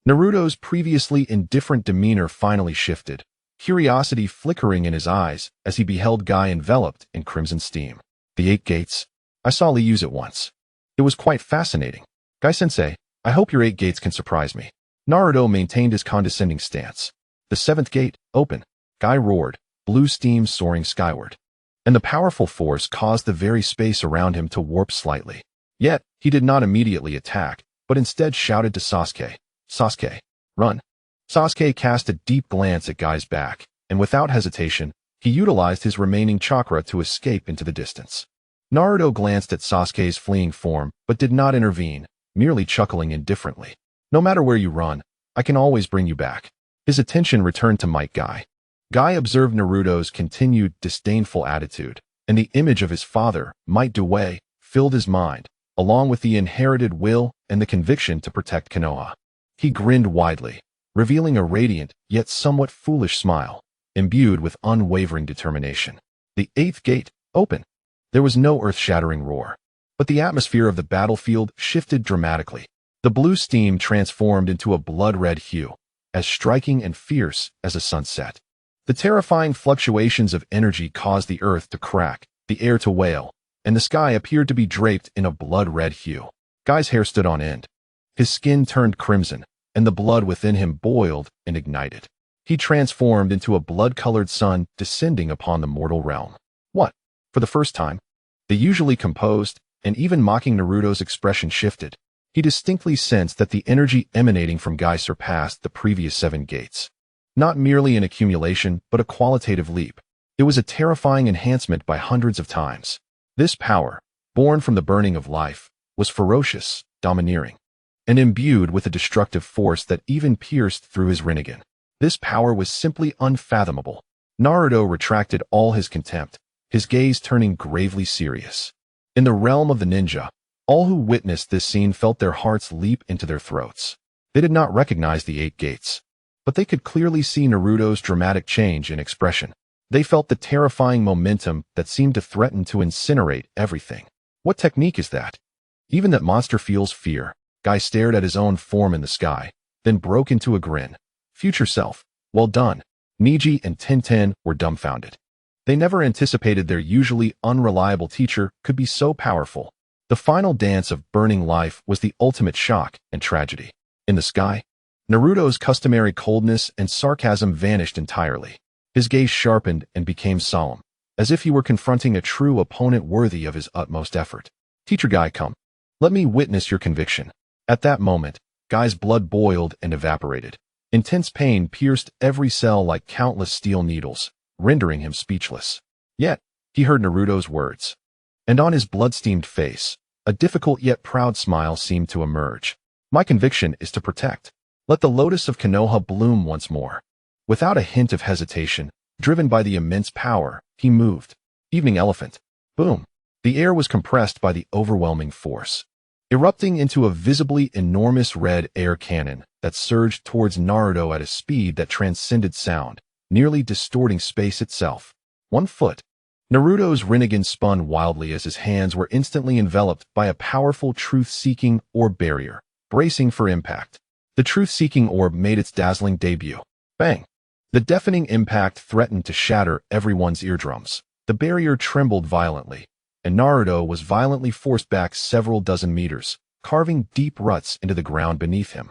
Naruto's previously indifferent demeanor finally shifted, curiosity flickering in his eyes as he beheld Guy enveloped in crimson steam. The 8 gates? I saw Lee use it once. It was quite fascinating. Guy-sensei, I hope your 8 gates can surprise me. Naruto maintained his condescending stance. The 7th gate, open. Guy roared, blue steam soaring skyward. And the powerful force caused the very space around him to warp slightly. Yet, he did not immediately attack, but instead shouted to Sasuke, Sasuke, run. Sasuke cast a deep glance at Guy's back, and without hesitation, he utilized his remaining chakra to escape into the distance. Naruto glanced at Sasuke's fleeing form, but did not intervene, merely chuckling indifferently. No matter where you run, I can always bring you back. His attention returned to Might Guy. Guy observed Naruto's continued disdainful attitude, and the image of his father, Might Dway, filled his mind, along with the inherited will and the conviction to protect Konoha. He grinned widely, revealing a radiant yet somewhat foolish smile, imbued with unwavering determination. The 8th gate, open. There was no earth-shattering roar, but the atmosphere of the battlefield shifted dramatically. The blue steam transformed into a blood-red hue, as striking and fierce as a sunset. The terrifying fluctuations of energy caused the earth to crack, the air to wail, and the sky appeared to be draped in a blood-red hue. Guy's hair stood on end. His skin turned crimson, and the blood within him boiled and ignited. He transformed into a blood-colored sun descending upon the mortal realm. What? For the first time, the usually composed and even mocking Naruto's expression shifted. He distinctly sensed that the energy emanating from Guy surpassed the previous 7 gates. Not merely an accumulation, but a qualitative leap. It was a terrifying enhancement by hundreds of times. This power, born from the burning of life, was ferocious, domineering, and imbued with a destructive force that even pierced through his Rinnegan. This power was simply unfathomable. Naruto retracted all his contempt, his gaze turning gravely serious. In the realm of the ninja, all who witnessed this scene felt their hearts leap into their throats. They did not recognize the 8 gates, but they could clearly see Naruto's dramatic change in expression. They felt the terrifying momentum that seemed to threaten to incinerate everything. What technique is that? Even that monster feels fear. Guy stared at his own form in the sky, then broke into a grin. Future self, well done. Niji and Tenten were dumbfounded. They never anticipated their usually unreliable teacher could be so powerful. The final dance of burning life was the ultimate shock and tragedy. In the sky, Naruto's customary coldness and sarcasm vanished entirely. His gaze sharpened and became solemn, as if he were confronting a true opponent worthy of his utmost effort. Teacher Guy, come. Let me witness your conviction. At that moment, Guy's blood boiled and evaporated. Intense pain pierced every cell like countless steel needles, rendering him speechless. Yet, he heard Naruto's words. And on his blood-steamed face, a difficult yet proud smile seemed to emerge. My conviction is to protect. Let the lotus of Konoha bloom once more. Without a hint of hesitation, driven by the immense power, he moved. Evening elephant. Boom. The air was compressed by the overwhelming force, erupting into a visibly enormous red air cannon that surged towards Naruto at a speed that transcended sound, nearly distorting space itself. 1 foot. Naruto's Rinnegan spun wildly as his hands were instantly enveloped by a powerful truth-seeking orb barrier, bracing for impact. The truth-seeking orb made its dazzling debut. Bang! The deafening impact threatened to shatter everyone's eardrums. The barrier trembled violently, and Naruto was violently forced back several dozen meters, carving deep ruts into the ground beneath him.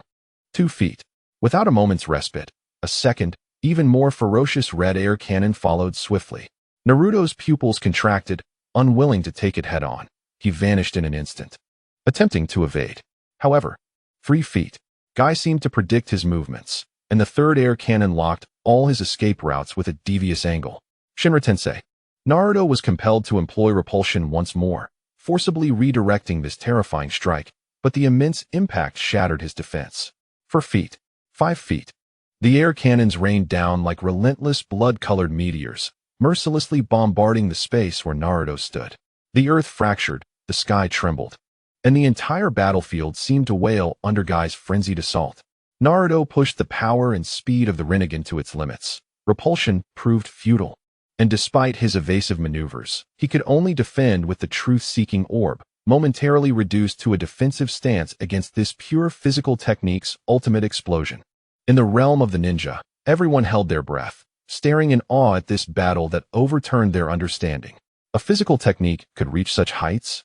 2 feet. Without a moment's respite, a second, even more ferocious red air cannon followed swiftly. Naruto's pupils contracted, unwilling to take it head-on. He vanished in an instant, attempting to evade. However, 3 feet. Guy seemed to predict his movements, and the third air cannon locked all his escape routes with a devious angle. Shinra-tensei. Naruto was compelled to employ repulsion once more, forcibly redirecting this terrifying strike, but the immense impact shattered his defense. 4 feet. 5 feet. The air cannons rained down like relentless blood-colored meteors, mercilessly bombarding the space where Naruto stood. The earth fractured, the sky trembled, and the entire battlefield seemed to wail under Guy's frenzied assault. Naruto pushed the power and speed of the Rinnegan to its limits. Repulsion proved futile, and despite his evasive maneuvers, he could only defend with the truth-seeking orb, momentarily reduced to a defensive stance against this pure physical technique's ultimate explosion. In the realm of the ninja, everyone held their breath, staring in awe at this battle that overturned their understanding. A physical technique could reach such heights?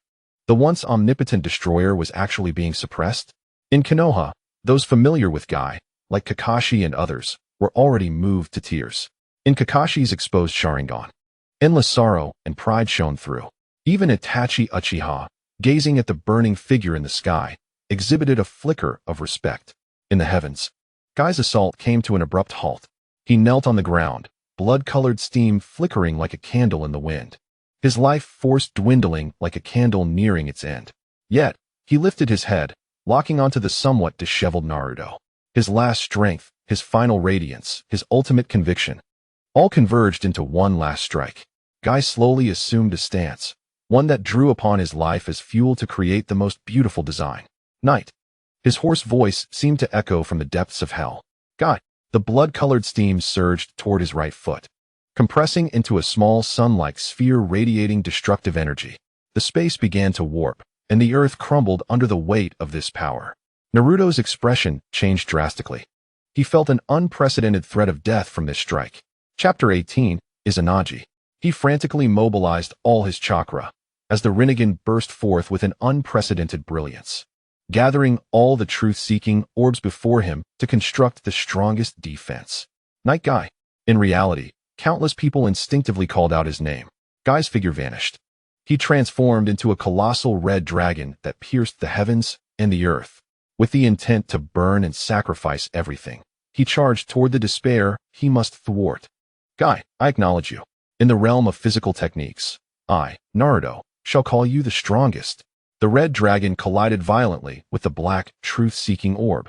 The once omnipotent destroyer was actually being suppressed? In Konoha, those familiar with Guy, like Kakashi and others, were already moved to tears. In Kakashi's exposed Sharingan, endless sorrow and pride shone through. Even Itachi Uchiha, gazing at the burning figure in the sky, exhibited a flicker of respect. In the heavens, Guy's assault came to an abrupt halt. He knelt on the ground, blood-colored steam flickering like a candle in the wind. His life force dwindling like a candle nearing its end. Yet, he lifted his head, locking onto the somewhat disheveled Naruto. His last strength, his final radiance, his ultimate conviction, all converged into one last strike. Guy slowly assumed a stance, one that drew upon his life as fuel to create the most beautiful design. Night. His hoarse voice seemed to echo from the depths of hell. Guy. The blood-colored steam surged toward his right foot, compressing into a small sun-like sphere radiating destructive energy. The space began to warp, and the earth crumbled under the weight of this power. Naruto's expression changed drastically. He felt an unprecedented threat of death from this strike. Chapter 18, Izanagi. He frantically mobilized all his chakra, as the Renegade burst forth with an unprecedented brilliance, gathering all the truth-seeking orbs before him to construct the strongest defense. Night Guy. In reality, countless people instinctively called out his name. Guy's figure vanished. He transformed into a colossal red dragon that pierced the heavens and the earth. With the intent to burn and sacrifice everything, he charged toward the despair he must thwart. Guy, I acknowledge you. In the realm of physical techniques, I, Naruto, shall call you the strongest. The red dragon collided violently with the black, truth-seeking orb,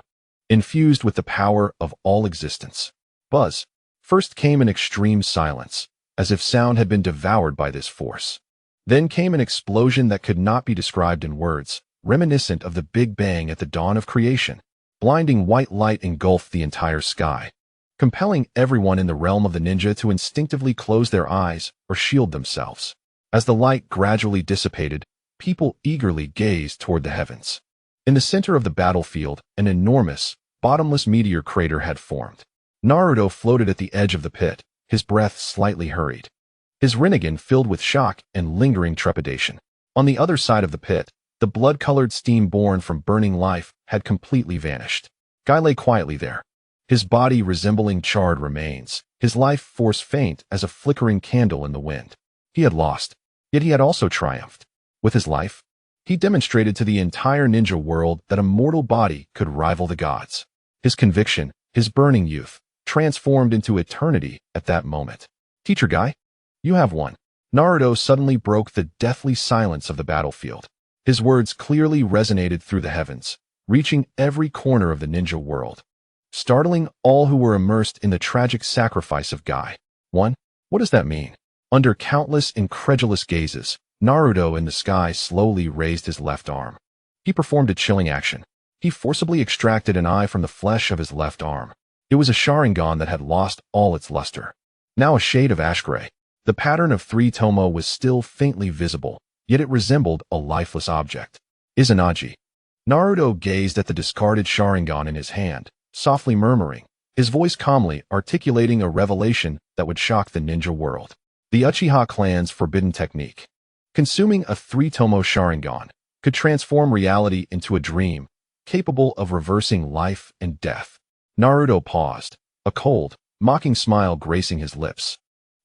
infused with the power of all existence. Buzz. First came an extreme silence, as if sound had been devoured by this force. Then came an explosion that could not be described in words, reminiscent of the Big Bang at the dawn of creation. Blinding white light engulfed the entire sky, compelling everyone in the realm of the ninja to instinctively close their eyes or shield themselves. As the light gradually dissipated, people eagerly gazed toward the heavens. In the center of the battlefield, an enormous, bottomless meteor crater had formed. Naruto floated at the edge of the pit, his breath slightly hurried, his Rinnegan filled with shock and lingering trepidation. On the other side of the pit, the blood-colored steam born from burning life had completely vanished. Guy lay quietly there, his body resembling charred remains, his life force faint as a flickering candle in the wind. He had lost, yet he had also triumphed. With his life, he demonstrated to the entire ninja world that a mortal body could rival the gods. His conviction, his burning youth, transformed into eternity at that moment. Teacher Guy, you have won. Naruto suddenly broke the deathly silence of the battlefield. His words clearly resonated through the heavens, reaching every corner of the ninja world, startling all who were immersed in the tragic sacrifice of Guy. 1. What does that mean? Under countless incredulous gazes, Naruto in the sky slowly raised his left arm. He performed a chilling action. He forcibly extracted an eye from the flesh of his left arm. It was a Sharingan that had lost all its luster, now a shade of ash gray. The pattern of 3 tomo was still faintly visible, yet it resembled a lifeless object. Izanagi. Naruto gazed at the discarded Sharingan in his hand, softly murmuring, his voice calmly articulating a revelation that would shock the ninja world. The Uchiha clan's forbidden technique. Consuming a 3 tomo Sharingan could transform reality into a dream, capable of reversing life and death. Naruto paused, a cold, mocking smile gracing his lips.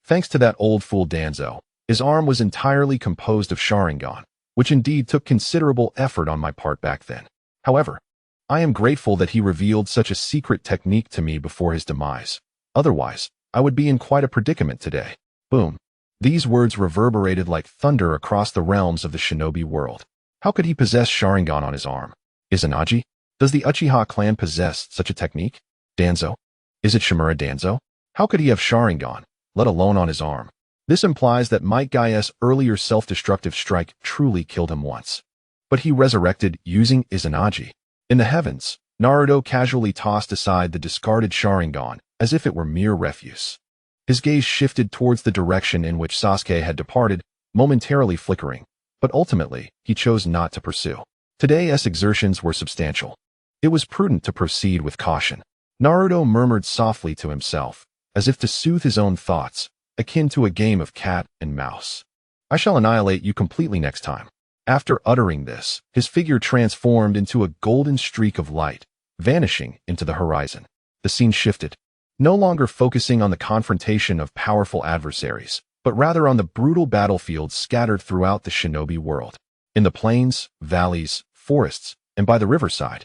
Thanks to that old fool Danzo, his arm was entirely composed of Sharingan, which indeed took considerable effort on my part back then. However, I am grateful that he revealed such a secret technique to me before his demise. Otherwise, I would be in quite a predicament today. Boom. These words reverberated like thunder across the realms of the Shinobi world. How could he possess Sharingan on his arm? Izanagi? Does the Uchiha clan possess such a technique? Danzo? Is it Shimura Danzo? How could he have Sharingan, let alone on his arm? This implies that Might Guy's earlier self-destructive strike truly killed him once. But he resurrected using Izanagi. In the heavens, Naruto casually tossed aside the discarded Sharingan as if it were mere refuse. His gaze shifted towards the direction in which Sasuke had departed, momentarily flickering, but ultimately, he chose not to pursue. Today's exertions were substantial. It was prudent to proceed with caution. Naruto murmured softly to himself, as if to soothe his own thoughts, akin to a game of cat and mouse. I shall annihilate you completely next time. After uttering this, his figure transformed into a golden streak of light, vanishing into the horizon. The scene shifted, no longer focusing on the confrontation of powerful adversaries, but rather on the brutal battlefields scattered throughout the Shinobi world. In the plains, valleys, forests, and by the riverside,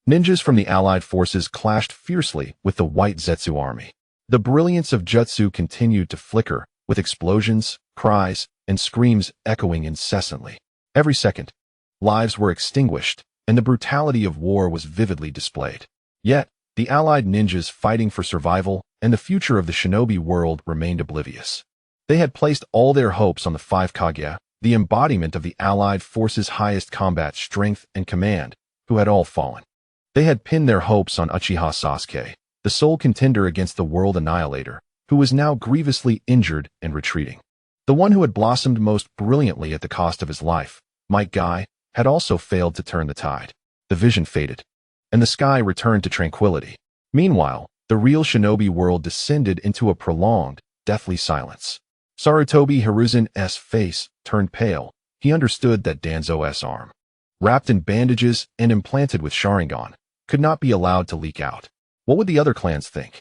ninjas from the allied forces clashed fiercely with the white Zetsu army. The brilliance of jutsu continued to flicker, with explosions, cries, and screams echoing incessantly. Every second, lives were extinguished, and the brutality of war was vividly displayed. Yet, the allied ninjas fighting for survival and the future of the shinobi world remained oblivious. They had placed all their hopes on the five Kage, the embodiment of the allied forces' highest combat strength and command, who had all fallen. They had pinned their hopes on Uchiha Sasuke, the sole contender against the world annihilator, who was now grievously injured and retreating. The one who had blossomed most brilliantly at the cost of his life, Kage, had also failed to turn the tide. The vision faded, and the sky returned to tranquility. Meanwhile, the real shinobi world descended into a prolonged, deathly silence. Sarutobi Hiruzen's face turned pale. He understood that Danzo's arm, wrapped in bandages and implanted with Sharingan, could not be allowed to leak out. What would the other clans think?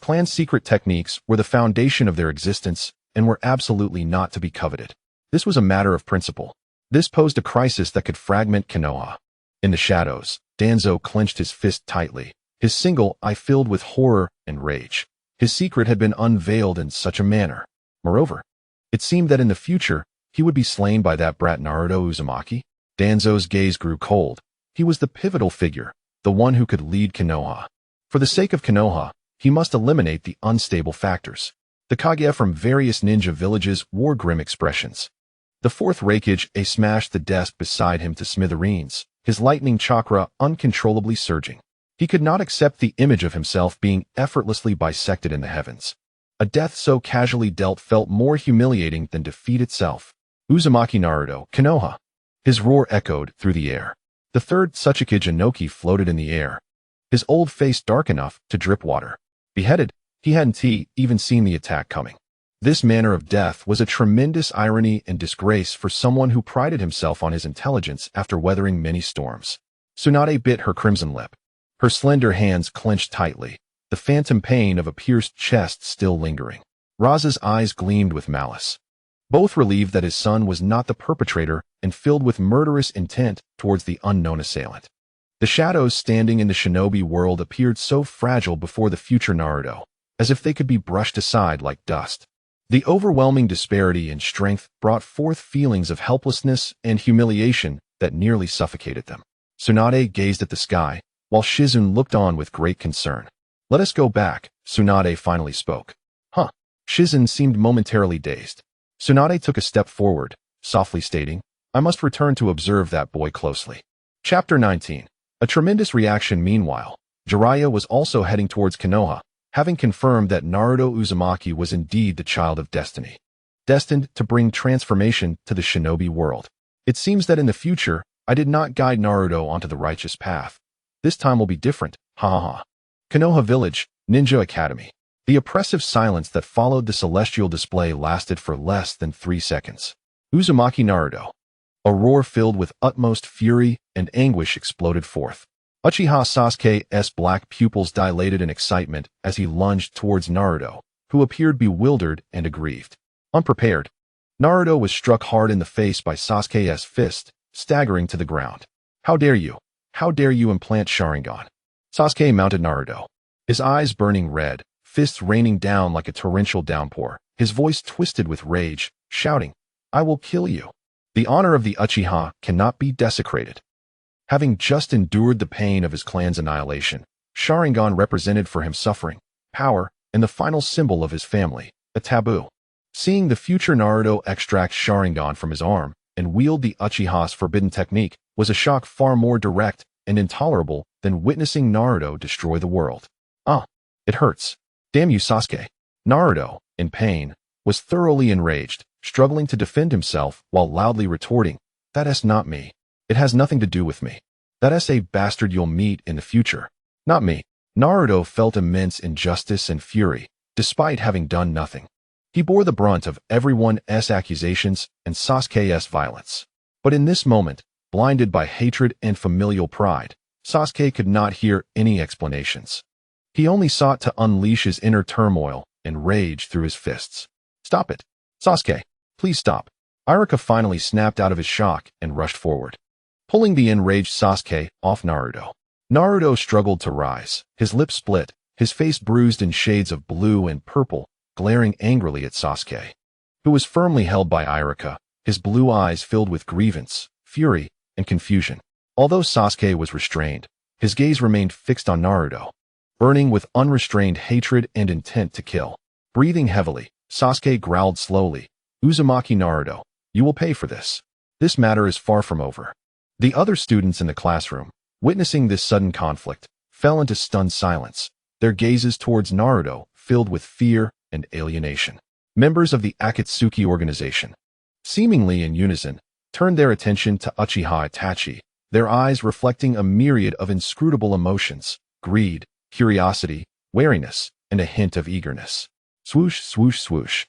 Clan secret techniques were the foundation of their existence and were absolutely not to be coveted. This was a matter of principle. This posed a crisis that could fragment Konoha. In the shadows, Danzo clenched his fist tightly, his single eye filled with horror and rage. His secret had been unveiled in such a manner. Moreover, it seemed that in the future, he would be slain by that brat Naruto Uzumaki. Danzo's gaze grew cold. He was the pivotal figure, the one who could lead Konoha. For the sake of Konoha, he must eliminate the unstable factors. The Kage from various ninja villages wore grim expressions. The fourth Hokage smashed the desk beside him to smithereens, his lightning chakra uncontrollably surging. He could not accept the image of himself being effortlessly bisected in the heavens. A death so casually dealt felt more humiliating than defeat itself. Uzumaki Naruto, Konoha. His roar echoed through the air. The third Tsuchikage Inoki floated in the air, his old face dark enough to drip water. Beheaded, he hadn't even seen the attack coming. This manner of death was a tremendous irony and disgrace for someone who prided himself on his intelligence after weathering many storms. Tsunade bit her crimson lip. Her slender hands clenched tightly, the phantom pain of a pierced chest still lingering. Raza's eyes gleamed with malice. Both relieved that his son was not the perpetrator and filled with murderous intent towards the unknown assailant. The shadows standing in the shinobi world appeared so fragile before the future Naruto, as if they could be brushed aside like dust. The overwhelming disparity in strength brought forth feelings of helplessness and humiliation that nearly suffocated them. Tsunade gazed at the sky, while Shizune looked on with great concern. "Let us go back," Tsunade finally spoke. "Huh." Shizune seemed momentarily dazed. Tsunade took a step forward, softly stating, "I must return to observe that boy closely." Chapter 19. A tremendous reaction. Meanwhile, Jiraiya was also heading towards Konoha, having confirmed that Naruto Uzumaki was indeed the child of destiny, destined to bring transformation to the shinobi world. It seems that in the future, I did not guide Naruto onto the righteous path. This time will be different, ha ha ha. Konoha Village, Ninja Academy. The oppressive silence that followed the celestial display lasted for less than 3 seconds. Uzumaki Naruto. A roar filled with utmost fury and anguish exploded forth. Uchiha Sasuke's black pupils dilated in excitement as he lunged towards Naruto, who appeared bewildered and aggrieved. Unprepared, Naruto was struck hard in the face by Sasuke's fist, staggering to the ground. "How dare you? How dare you implant Sharingan?" Sasuke mounted Naruto, his eyes burning red, fists raining down like a torrential downpour, his voice twisted with rage, shouting, "I will kill you. The honor of the Uchiha cannot be desecrated." Having just endured the pain of his clan's annihilation, Sharingan represented for him suffering, power, and the final symbol of his family, a taboo. Seeing the future Naruto extract Sharingan from his arm and wield the Uchiha's forbidden technique was a shock far more direct and intolerable than witnessing Naruto destroy the world. It hurts. Damn you, Sasuke. Naruto, in pain, was thoroughly enraged, struggling to defend himself while loudly retorting, "That's not me. It has nothing to do with me. That's a bastard you'll meet in the future. Not me." Naruto felt immense injustice and fury, despite having done nothing. He bore the brunt of everyone's accusations and Sasuke's violence. But in this moment, blinded by hatred and familial pride, Sasuke could not hear any explanations. He only sought to unleash his inner turmoil and rage through his fists. "Stop it! Sasuke, please stop!" Irika finally snapped out of his shock and rushed forward, pulling the enraged Sasuke off Naruto. Naruto struggled to rise, his lips split, his face bruised in shades of blue and purple, glaring angrily at Sasuke, who was firmly held by Irika, his blue eyes filled with grievance, fury, and confusion. Although Sasuke was restrained, his gaze remained fixed on Naruto, burning with unrestrained hatred and intent to kill. Breathing heavily, Sasuke growled slowly, "Uzumaki Naruto, you will pay for this. This matter is far from over." The other students in the classroom, witnessing this sudden conflict, fell into stunned silence, their gazes towards Naruto filled with fear and alienation. Members of the Akatsuki organization, seemingly in unison, turned their attention to Uchiha Itachi, their eyes reflecting a myriad of inscrutable emotions: greed, curiosity, wariness, and a hint of eagerness. Swoosh, swoosh, swoosh.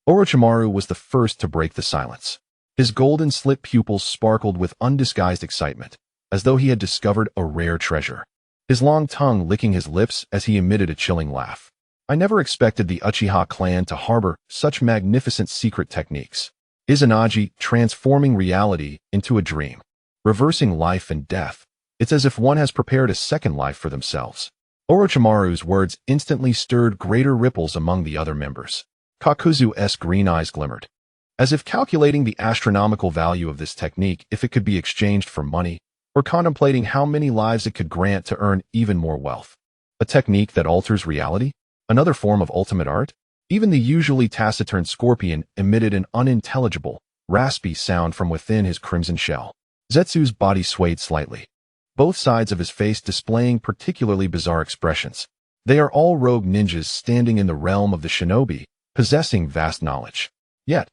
Orochimaru was the first to break the silence. His golden slit pupils sparkled with undisguised excitement, as though he had discovered a rare treasure, his long tongue licking his lips as he emitted a chilling laugh. "I never expected the Uchiha clan to harbor such magnificent secret techniques. Izanagi transforming reality into a dream, reversing life and death. It's as if one has prepared a second life for themselves." Orochimaru's words instantly stirred greater ripples among the other members. Kakuzu's green eyes glimmered, as if calculating the astronomical value of this technique if it could be exchanged for money, or contemplating how many lives it could grant to earn even more wealth. A technique that alters reality? Another form of ultimate art? Even the usually taciturn scorpion emitted an unintelligible, raspy sound from within his crimson shell. Zetsu's body swayed slightly, both sides of his face displaying particularly bizarre expressions. They are all rogue ninjas standing in the realm of the Shinobi, possessing vast knowledge. Yet,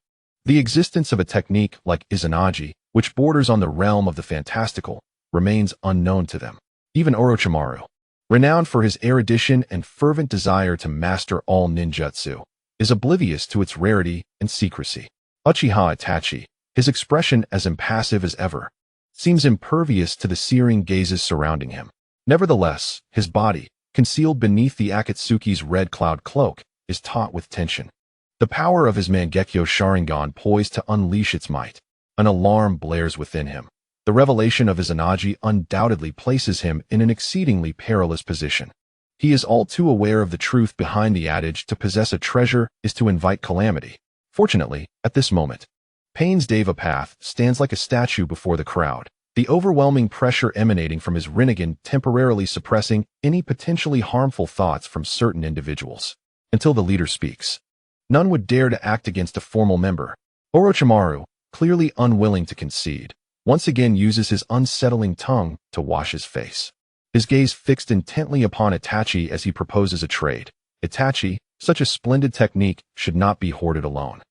the existence of a technique like Izanagi, which borders on the realm of the fantastical, remains unknown to them. Even Orochimaru, renowned for his erudition and fervent desire to master all ninjutsu, is oblivious to its rarity and secrecy. Uchiha Itachi, his expression as impassive as ever, seems impervious to the searing gazes surrounding him. Nevertheless, his body, concealed beneath the Akatsuki's red cloud cloak, is taut with tension. The power of his Mangekyo Sharingan poised to unleash its might. An alarm blares within him. The revelation of Izanagi undoubtedly places him in an exceedingly perilous position. He is all too aware of the truth behind the adage to possess a treasure is to invite calamity. Fortunately, at this moment, Payne's Deva path stands like a statue before the crowd, the overwhelming pressure emanating from his Rinnegan temporarily suppressing any potentially harmful thoughts from certain individuals. Until the leader speaks, none would dare to act against a formal member. Orochimaru, clearly unwilling to concede, once again uses his unsettling tongue to wash his face. His gaze fixed intently upon Itachi as he proposes a trade. "Itachi, such a splendid technique should not be hoarded alone.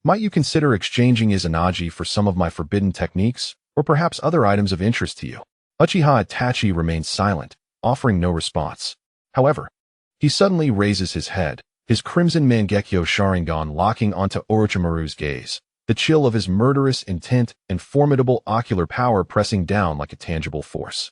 Might you consider exchanging Izanagi for some of my forbidden techniques, or perhaps other items of interest to you?" Uchiha Itachi remains silent, offering no response. However, he suddenly raises his head, his crimson Mangekyo Sharingan locking onto Orochimaru's gaze, the chill of his murderous intent and formidable ocular power pressing down like a tangible force.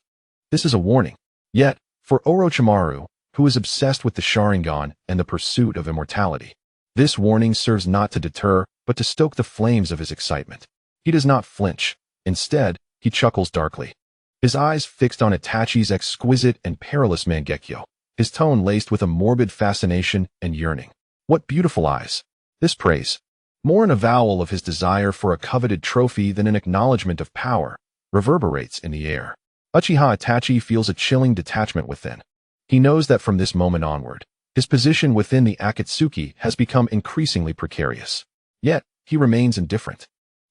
This is a warning. Yet, for Orochimaru, who is obsessed with the Sharingan and the pursuit of immortality, this warning serves not to deter, but to stoke the flames of his excitement. He does not flinch. Instead, he chuckles darkly, his eyes fixed on Itachi's exquisite and perilous Mangekyo, his tone laced with a morbid fascination and yearning. What beautiful eyes! This praise, more an avowal of his desire for a coveted trophy than an acknowledgement of power, reverberates in the air. Uchiha Itachi feels a chilling detachment within. He knows that from this moment onward, his position within the Akatsuki has become increasingly precarious. Yet, he remains indifferent.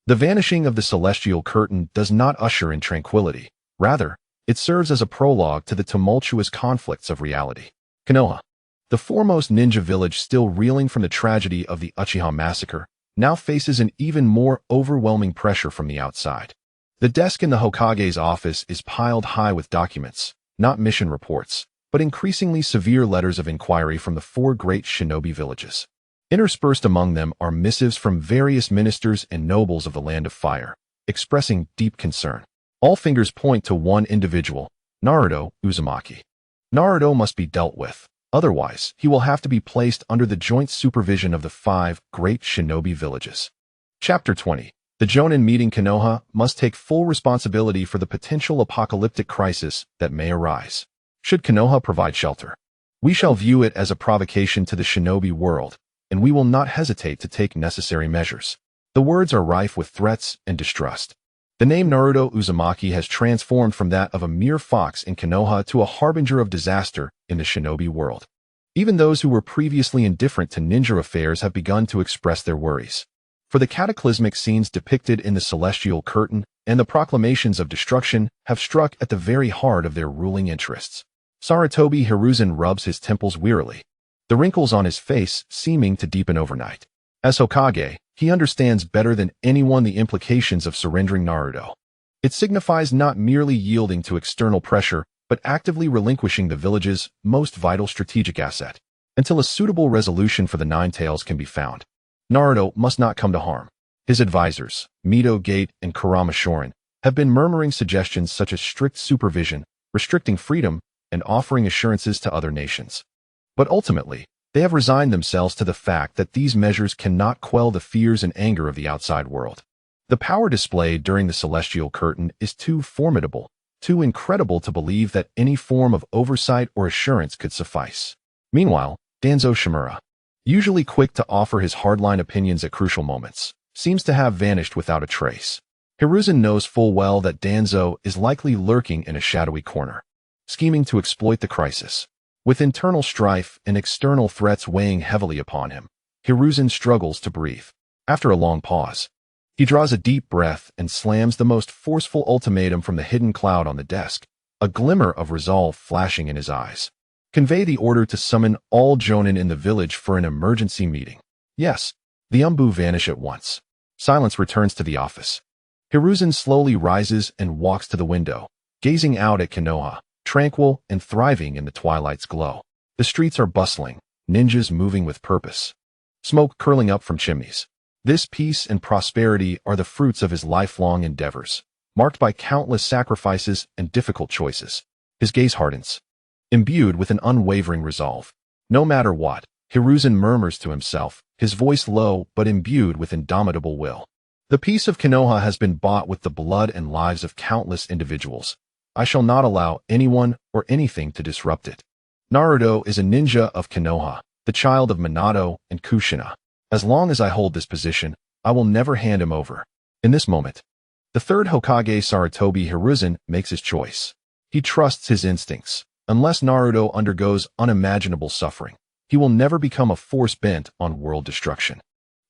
The vanishing of the celestial curtain does not usher in tranquility. Rather, it serves as a prologue to the tumultuous conflicts of reality. Konoha, the foremost ninja village still reeling from the tragedy of the Uchiha Massacre, now faces an even more overwhelming pressure from the outside. The desk in the Hokage's office is piled high with documents, not mission reports, but increasingly severe letters of inquiry from the 4 great shinobi villages. Interspersed among them are missives from various ministers and nobles of the Land of Fire, expressing deep concern. All fingers point to one individual, Naruto Uzumaki. Naruto must be dealt with. Otherwise, he will have to be placed under the joint supervision of the 5 great shinobi villages. Chapter 20. The Jonin meeting Konoha must take full responsibility for the potential apocalyptic crisis that may arise. Should Konoha provide shelter? We shall view it as a provocation to the shinobi world, and we will not hesitate to take necessary measures. The words are rife with threats and distrust. The name Naruto Uzumaki has transformed from that of a mere fox in Konoha to a harbinger of disaster in the shinobi world. Even those who were previously indifferent to ninja affairs have begun to express their worries. For the cataclysmic scenes depicted in the celestial curtain and the proclamations of destruction have struck at the very heart of their ruling interests. Sarutobi Hiruzen rubs his temples wearily, the wrinkles on his face seeming to deepen overnight. As Hokage, he understands better than anyone the implications of surrendering Naruto. It signifies not merely yielding to external pressure, but actively relinquishing the village's most vital strategic asset, until a suitable resolution for the Nine Tails can be found. Naruto must not come to harm. His advisors, Mito Gate and Kurama Shorin, have been murmuring suggestions such as strict supervision, restricting freedom, and offering assurances to other nations. But ultimately, they have resigned themselves to the fact that these measures cannot quell the fears and anger of the outside world. The power displayed during the celestial curtain is too formidable, too incredible to believe that any form of oversight or assurance could suffice. Meanwhile, Danzo Shimura, usually quick to offer his hardline opinions at crucial moments, seems to have vanished without a trace. Hiruzen knows full well that Danzo is likely lurking in a shadowy corner, scheming to exploit the crisis. With internal strife and external threats weighing heavily upon him, Hiruzen struggles to breathe. After a long pause, he draws a deep breath and slams the most forceful ultimatum from the hidden cloud on the desk, a glimmer of resolve flashing in his eyes. Convey the order to summon all jonin in the village for an emergency meeting. Yes, the Umbu vanish at once. Silence returns to the office. Hiruzen slowly rises and walks to the window, gazing out at Konoha, tranquil and thriving in the twilight's glow. The streets are bustling, ninjas moving with purpose, smoke curling up from chimneys. This peace and prosperity are the fruits of his lifelong endeavors, marked by countless sacrifices and difficult choices. His gaze hardens, imbued with an unwavering resolve. No matter what, Hiruzen murmurs to himself, his voice low but imbued with indomitable will. The peace of Konoha has been bought with the blood and lives of countless individuals. I shall not allow anyone or anything to disrupt it. Naruto is a ninja of Konoha, the child of Minato and Kushina. As long as I hold this position, I will never hand him over. In this moment, the third Hokage Sarutobi Hiruzen makes his choice. He trusts his instincts. Unless Naruto undergoes unimaginable suffering, he will never become a force bent on world destruction.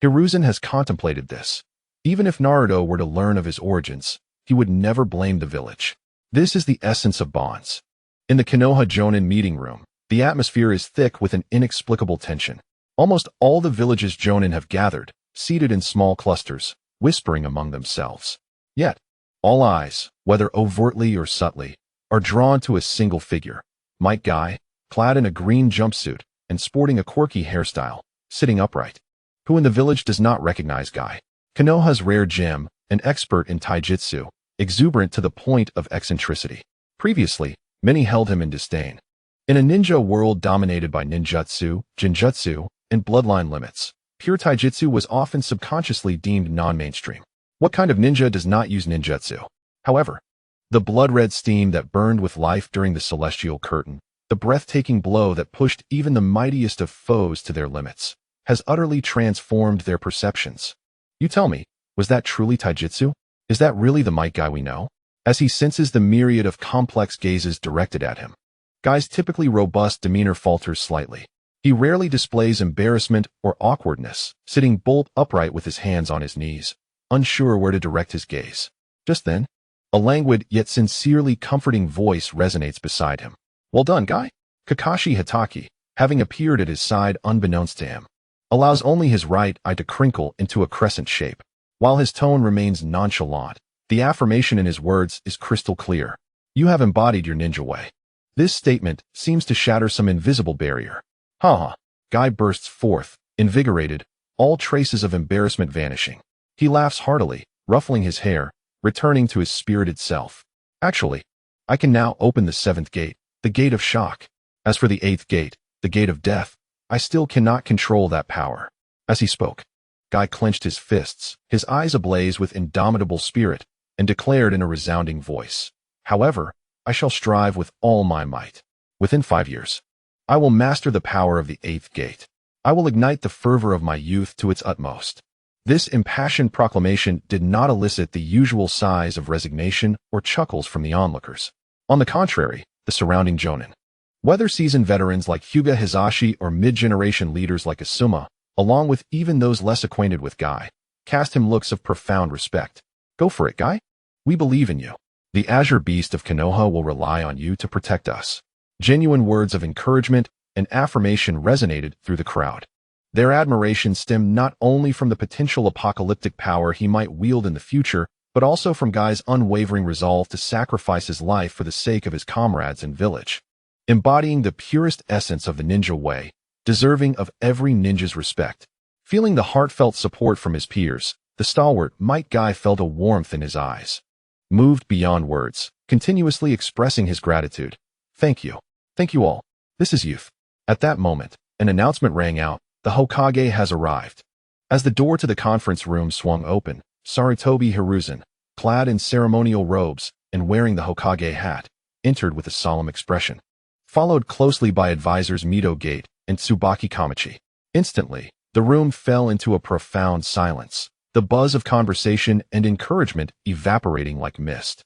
Hiruzen has contemplated this. Even if Naruto were to learn of his origins, he would never blame the village. This is the essence of bonds. In the Konoha Jonin meeting room, the atmosphere is thick with an inexplicable tension. Almost all the village's jonin have gathered, seated in small clusters, whispering among themselves. Yet, all eyes, whether overtly or subtly, are drawn to a single figure, Might Guy, clad in a green jumpsuit and sporting a quirky hairstyle, sitting upright. Who in the village does not recognize Guy? Konoha's rare gem, an expert in taijutsu, exuberant to the point of eccentricity. Previously, many held him in disdain. In a ninja world dominated by ninjutsu, jinjutsu, and bloodline limits, pure taijutsu was often subconsciously deemed non-mainstream. What kind of ninja does not use ninjutsu? However, the blood-red steam that burned with life during the celestial curtain, the breathtaking blow that pushed even the mightiest of foes to their limits, has utterly transformed their perceptions. You tell me, was that truly taijutsu? Is that really the Might Guy we know? As he senses the myriad of complex gazes directed at him, Guy's typically robust demeanor falters slightly. He rarely displays embarrassment or awkwardness, sitting bolt upright with his hands on his knees, unsure where to direct his gaze. Just then, a languid yet sincerely comforting voice resonates beside him. Well done, Guy. Kakashi Hitaki, having appeared at his side unbeknownst to him, allows only his right eye to crinkle into a crescent shape. While his tone remains nonchalant, the affirmation in his words is crystal clear. You have embodied your ninja way. This statement seems to shatter some invisible barrier. Ha! Guy bursts forth, invigorated, all traces of embarrassment vanishing. He laughs heartily, ruffling his hair, returning to his spirited self. Actually, I can now open the 7th gate, the gate of shock. As for the 8th gate, the gate of death, I still cannot control that power. As he spoke, Guy clenched his fists, his eyes ablaze with indomitable spirit, and declared in a resounding voice, "However, I shall strive with all my might. Within 5 years, I will master the power of the 8th gate. I will ignite the fervor of my youth to its utmost." This impassioned proclamation did not elicit the usual sighs of resignation or chuckles from the onlookers. On the contrary, the surrounding jonin, whether seasoned veterans like Hyuga Hisashi or mid-generation leaders like Asuma, along with even those less acquainted with Guy, cast him looks of profound respect. "Go for it, Guy. We believe in you. The Azure Beast of Konoha will rely on you to protect us." Genuine words of encouragement and affirmation resonated through the crowd. Their admiration stemmed not only from the potential apocalyptic power he might wield in the future, but also from Guy's unwavering resolve to sacrifice his life for the sake of his comrades and village. Embodying the purest essence of the ninja way, deserving of every ninja's respect. Feeling the heartfelt support from his peers, the stalwart Might Guy felt a warmth in his eyes. Moved beyond words, continuously expressing his gratitude. "Thank you. Thank you all. This is youth." At that moment, an announcement rang out, "The Hokage has arrived." As the door to the conference room swung open, Sarutobi Hiruzen, clad in ceremonial robes and wearing the Hokage hat, entered with a solemn expression, followed closely by advisors Mito Gate and Tsubaki Kamachi. Instantly, the room fell into a profound silence, the buzz of conversation and encouragement evaporating like mist.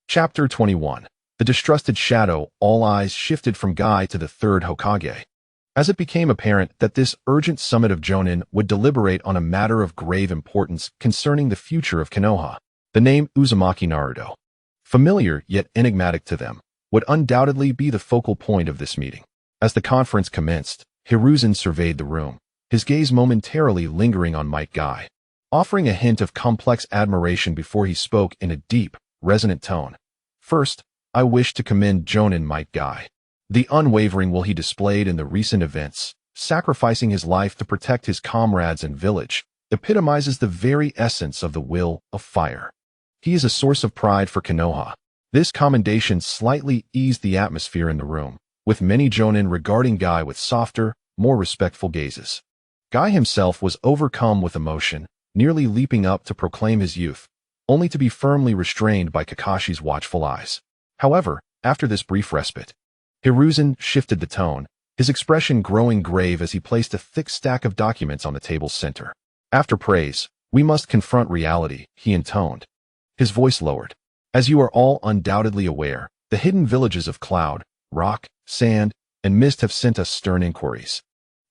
Chapter 21. The Distrusted Shadow. All eyes shifted from Guy to the 3rd Hokage. As it became apparent that this urgent summit of Jonin would deliberate on a matter of grave importance concerning the future of Konoha, the name Uzumaki Naruto, familiar yet enigmatic to them, would undoubtedly be the focal point of this meeting. As the conference commenced, Hiruzen surveyed the room, his gaze momentarily lingering on Might Guy, offering a hint of complex admiration before he spoke in a deep, resonant tone. "First, I wish to commend Jonin Might Guy. The unwavering will he displayed in the recent events, sacrificing his life to protect his comrades and village, epitomizes the very essence of the will of fire. He is a source of pride for Konoha." This commendation slightly eased the atmosphere in the room, with many jonin regarding Guy with softer, more respectful gazes. Guy himself was overcome with emotion, nearly leaping up to proclaim his youth, only to be firmly restrained by Kakashi's watchful eyes. However, after this brief respite, Hiruzen shifted the tone, his expression growing grave as he placed a thick stack of documents on the table's center. "After praise, we must confront reality," he intoned. His voice lowered. "As you are all undoubtedly aware, the hidden villages of Cloud, Rock, Sand, and Mist have sent us stern inquiries.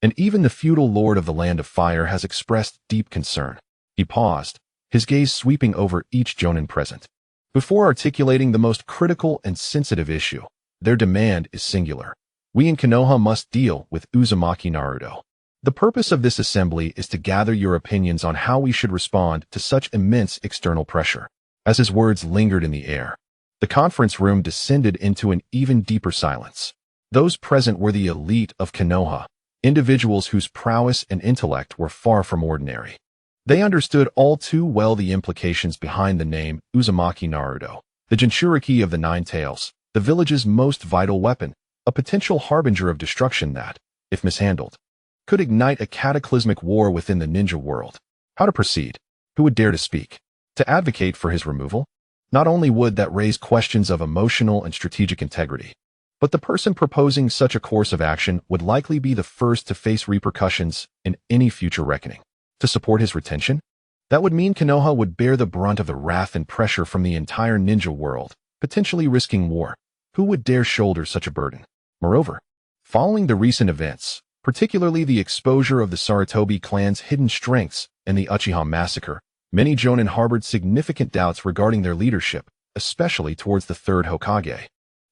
And even the feudal lord of the Land of Fire has expressed deep concern." He paused, his gaze sweeping over each jonin present. Before articulating the most critical and sensitive issue, their demand is singular. "We in Konoha must deal with Uzumaki Naruto. The purpose of this assembly is to gather your opinions on how we should respond to such immense external pressure." As his words lingered in the air, the conference room descended into an even deeper silence. Those present were the elite of Konoha, individuals whose prowess and intellect were far from ordinary. They understood all too well the implications behind the name Uzumaki Naruto, the Jinchuriki of the Nine Tails, the village's most vital weapon, a potential harbinger of destruction that, if mishandled, could ignite a cataclysmic war within the ninja world. How to proceed? Who would dare to speak? To advocate for his removal? Not only would that raise questions of emotional and strategic integrity, but the person proposing such a course of action would likely be the first to face repercussions in any future reckoning. To support his retention? That would mean Konoha would bear the brunt of the wrath and pressure from the entire ninja world, potentially risking war. Who would dare shoulder such a burden? Moreover, following the recent events, particularly the exposure of the Sarutobi clan's hidden strengths and the Uchiha Massacre, many jonin harbored significant doubts regarding their leadership, especially towards the 3rd Hokage,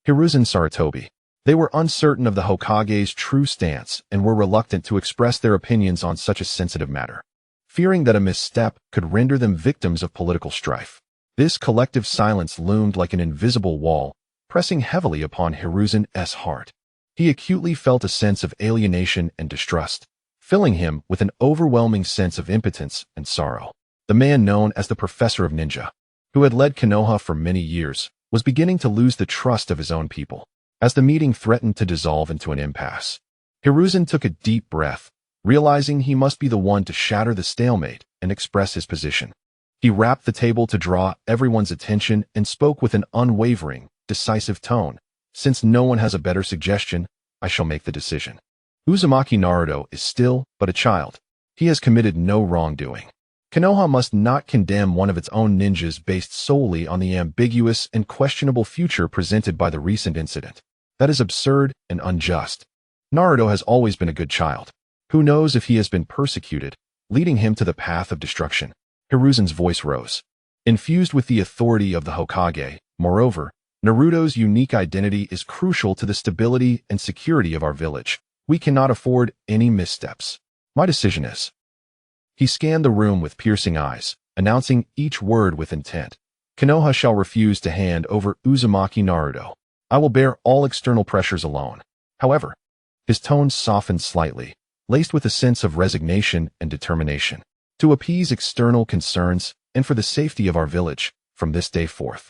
Hiruzen Sarutobi. They were uncertain of the Hokage's true stance and were reluctant to express their opinions on such a sensitive matter, fearing that a misstep could render them victims of political strife. This collective silence loomed like an invisible wall, pressing heavily upon Hiruzen's heart. He acutely felt a sense of alienation and distrust, filling him with an overwhelming sense of impotence and sorrow. The man known as the Professor of Ninja, who had led Konoha for many years, was beginning to lose the trust of his own people. As the meeting threatened to dissolve into an impasse, Hiruzen took a deep breath, realizing he must be the one to shatter the stalemate and express his position. He rapped the table to draw everyone's attention and spoke with an unwavering, decisive tone. Since no one has a better suggestion, I shall make the decision. Uzumaki Naruto is still but a child. He has committed no wrongdoing. Konoha must not condemn one of its own ninjas based solely on the ambiguous and questionable future presented by the recent incident. That is absurd and unjust. Naruto has always been a good child. Who knows if he has been persecuted, leading him to the path of destruction? Hiruzen's voice rose. Infused with the authority of the Hokage, moreover, Naruto's unique identity is crucial to the stability and security of our village. We cannot afford any missteps. My decision is. He scanned the room with piercing eyes, announcing each word with intent. Konoha shall refuse to hand over Uzumaki Naruto. I will bear all external pressures alone. However, his tone softened slightly, laced with a sense of resignation and determination. To appease external concerns and for the safety of our village, from this day forth,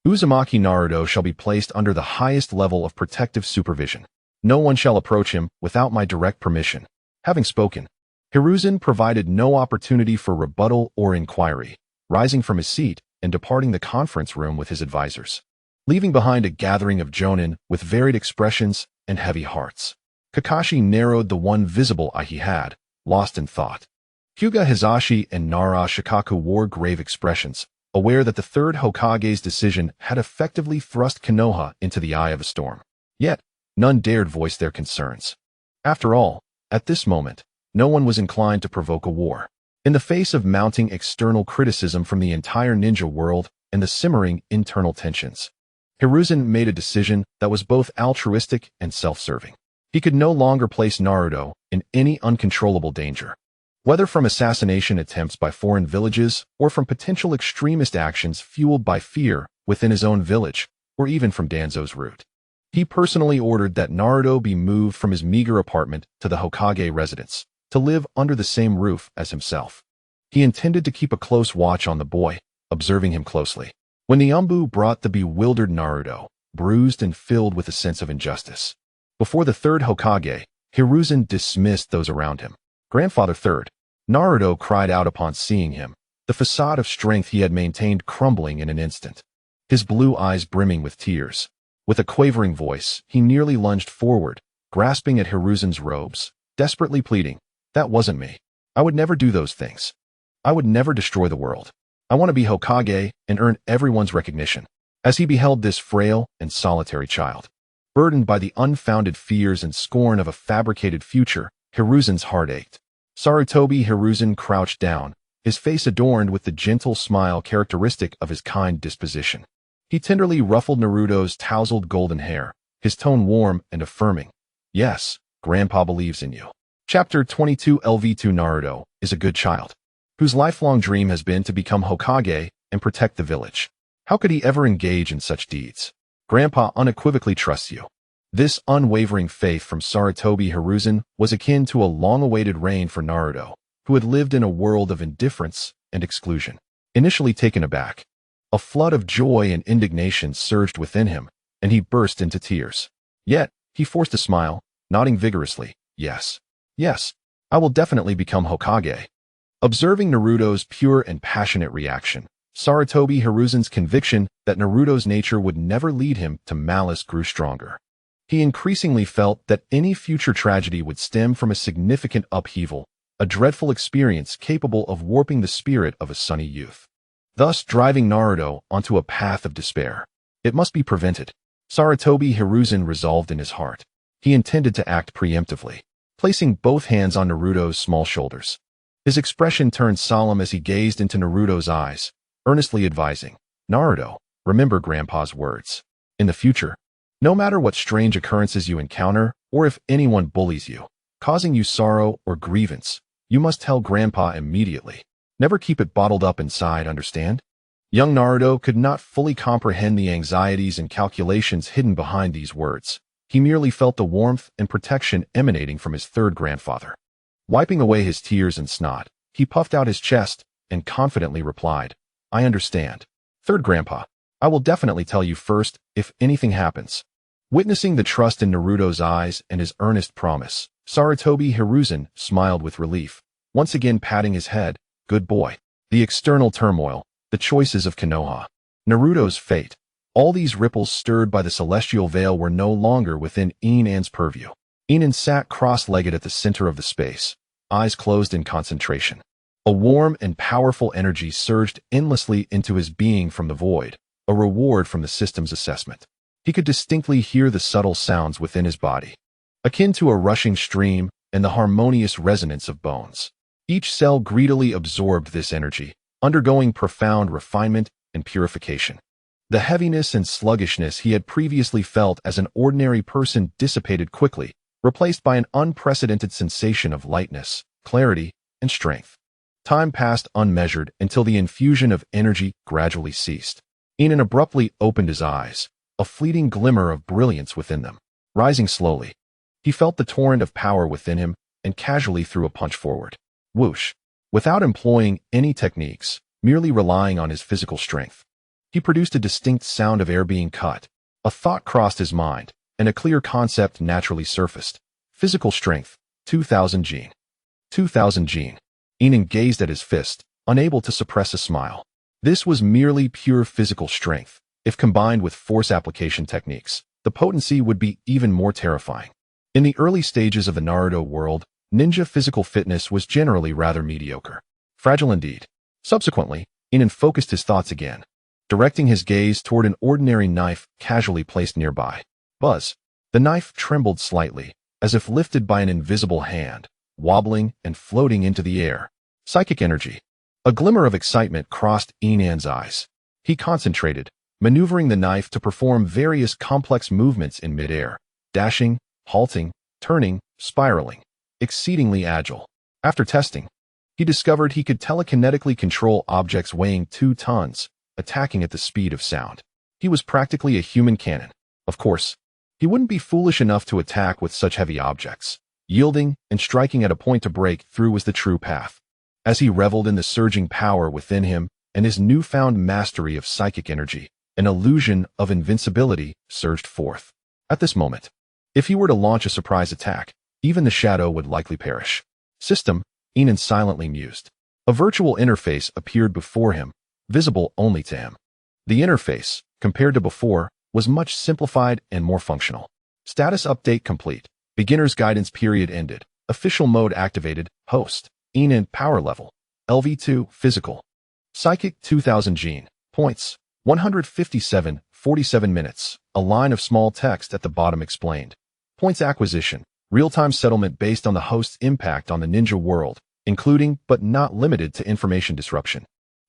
Uzumaki Naruto shall be placed under the highest level of protective supervision. No one shall approach him without my direct permission. Having spoken, Hiruzen provided no opportunity for rebuttal or inquiry, rising from his seat and departing the conference room with his advisors, leaving behind a gathering of jonin with varied expressions and heavy hearts. Kakashi narrowed the one visible eye he had, lost in thought. Hyuga Hizashi and Nara Shikaku wore grave expressions, aware that the Third Hokage's decision had effectively thrust Konoha into the eye of a storm. Yet, none dared voice their concerns. After all, at this moment, no one was inclined to provoke a war. In the face of mounting external criticism from the entire ninja world and the simmering internal tensions, Hiruzen made a decision that was both altruistic and self-serving. He could no longer place Naruto in any uncontrollable danger. Whether from assassination attempts by foreign villages or from potential extremist actions fueled by fear within his own village, or even from Danzo's route. He personally ordered that Naruto be moved from his meager apartment to the Hokage residence, to live under the same roof as himself. He intended to keep a close watch on the boy, observing him closely. When the Umbu brought the bewildered Naruto, bruised and filled with a sense of injustice, before the Third Hokage, Hiruzen dismissed those around him. Grandfather Third, Naruto cried out upon seeing him, the facade of strength he had maintained crumbling in an instant, his blue eyes brimming with tears. With a quavering voice, he nearly lunged forward, grasping at Hiruzen's robes, desperately pleading, "That wasn't me. I would never do those things. I would never destroy the world. I want to be Hokage and earn everyone's recognition." As he beheld this frail and solitary child, burdened by the unfounded fears and scorn of a fabricated future, Hiruzen's heart ached. Sarutobi Hiruzen crouched down, his face adorned with the gentle smile characteristic of his kind disposition. He tenderly ruffled Naruto's tousled golden hair, his tone warm and affirming. "Yes, Grandpa believes in you." Chapter 22 LV2 Naruto is a good child, whose lifelong dream has been to become Hokage and protect the village. How could he ever engage in such deeds? Grandpa unequivocally trusts you. This unwavering faith from Sarutobi Hiruzen was akin to a long-awaited reign for Naruto, who had lived in a world of indifference and exclusion. Initially taken aback, a flood of joy and indignation surged within him, and he burst into tears. Yet, he forced a smile, nodding vigorously, "Yes. Yes, I will definitely become Hokage." Observing Naruto's pure and passionate reaction, Sarutobi Hiruzen's conviction that Naruto's nature would never lead him to malice grew stronger. He increasingly felt that any future tragedy would stem from a significant upheaval, a dreadful experience capable of warping the spirit of a sunny youth, thus driving Naruto onto a path of despair. It must be prevented. Sarutobi Hiruzen resolved in his heart. He intended to act preemptively, placing both hands on Naruto's small shoulders. His expression turned solemn as he gazed into Naruto's eyes, earnestly advising, "Naruto, remember Grandpa's words. In the future, no matter what strange occurrences you encounter, or if anyone bullies you, causing you sorrow or grievance, you must tell Grandpa immediately. Never keep it bottled up inside, understand?" Young Naruto could not fully comprehend the anxieties and calculations hidden behind these words. He merely felt the warmth and protection emanating from his third grandfather. Wiping away his tears and snot, he puffed out his chest and confidently replied, "I understand. Third Grandpa, I will definitely tell you first if anything happens. Witnessing the trust in Naruto's eyes and his earnest promise, Sarutobi Hiruzen smiled with relief, once again patting his head. Good boy. The external turmoil, the choices of Konoha, Naruto's fate, all these ripples stirred by the celestial veil were no longer within Yin An's purview. Yin An sat cross-legged at the center of the space, eyes closed in concentration. A warm and powerful energy surged endlessly into his being from the void, a reward from the system's assessment. He could distinctly hear the subtle sounds within his body, akin to a rushing stream and the harmonious resonance of bones. Each cell greedily absorbed this energy, undergoing profound refinement and purification. The heaviness and sluggishness he had previously felt as an ordinary person dissipated quickly, replaced by an unprecedented sensation of lightness, clarity, and strength. Time passed unmeasured until the infusion of energy gradually ceased. Yin An abruptly opened his eyes, a fleeting glimmer of brilliance within them. Rising slowly, he felt the torrent of power within him and casually threw a punch forward. Whoosh! Without employing any techniques, merely relying on his physical strength, he produced a distinct sound of air being cut. A thought crossed his mind, and a clear concept naturally surfaced. Physical strength, 2000 Jin. 2000 Jin. Yin An gazed at his fist, unable to suppress a smile. This was merely pure physical strength. If combined with force application techniques, the potency would be even more terrifying. In the early stages of the Naruto world, ninja physical fitness was generally rather mediocre. Fragile indeed. Subsequently, Yin An focused his thoughts again, directing his gaze toward an ordinary knife casually placed nearby. Buzz. The knife trembled slightly, as if lifted by an invisible hand, wobbling and floating into the air. Psychic energy. A glimmer of excitement crossed Yin An's eyes. He concentrated, maneuvering the knife to perform various complex movements in midair, dashing, halting, turning, spiraling. Exceedingly agile. After testing, he discovered he could telekinetically control objects weighing 2 tons, attacking at the speed of sound. He was practically a human cannon. Of course, he wouldn't be foolish enough to attack with such heavy objects. Yielding and striking at a point to break through was the true path. As he reveled in the surging power within him and his newfound mastery of psychic energy, an illusion of invincibility surged forth. At this moment, if he were to launch a surprise attack, even the shadow would likely perish. System, Yin An silently mused. A virtual interface appeared before him, visible only to him. The interface, compared to before, was much simplified and more functional. Status update complete. Beginner's guidance period ended. Official mode activated. Host, Yin An power level. LV2, physical. Psychic 2000 Jin. Points, 157, 47 minutes. A line of small text at the bottom explained. Points acquisition. Real-time settlement based on the host's impact on the ninja world, including but not limited to information disruption,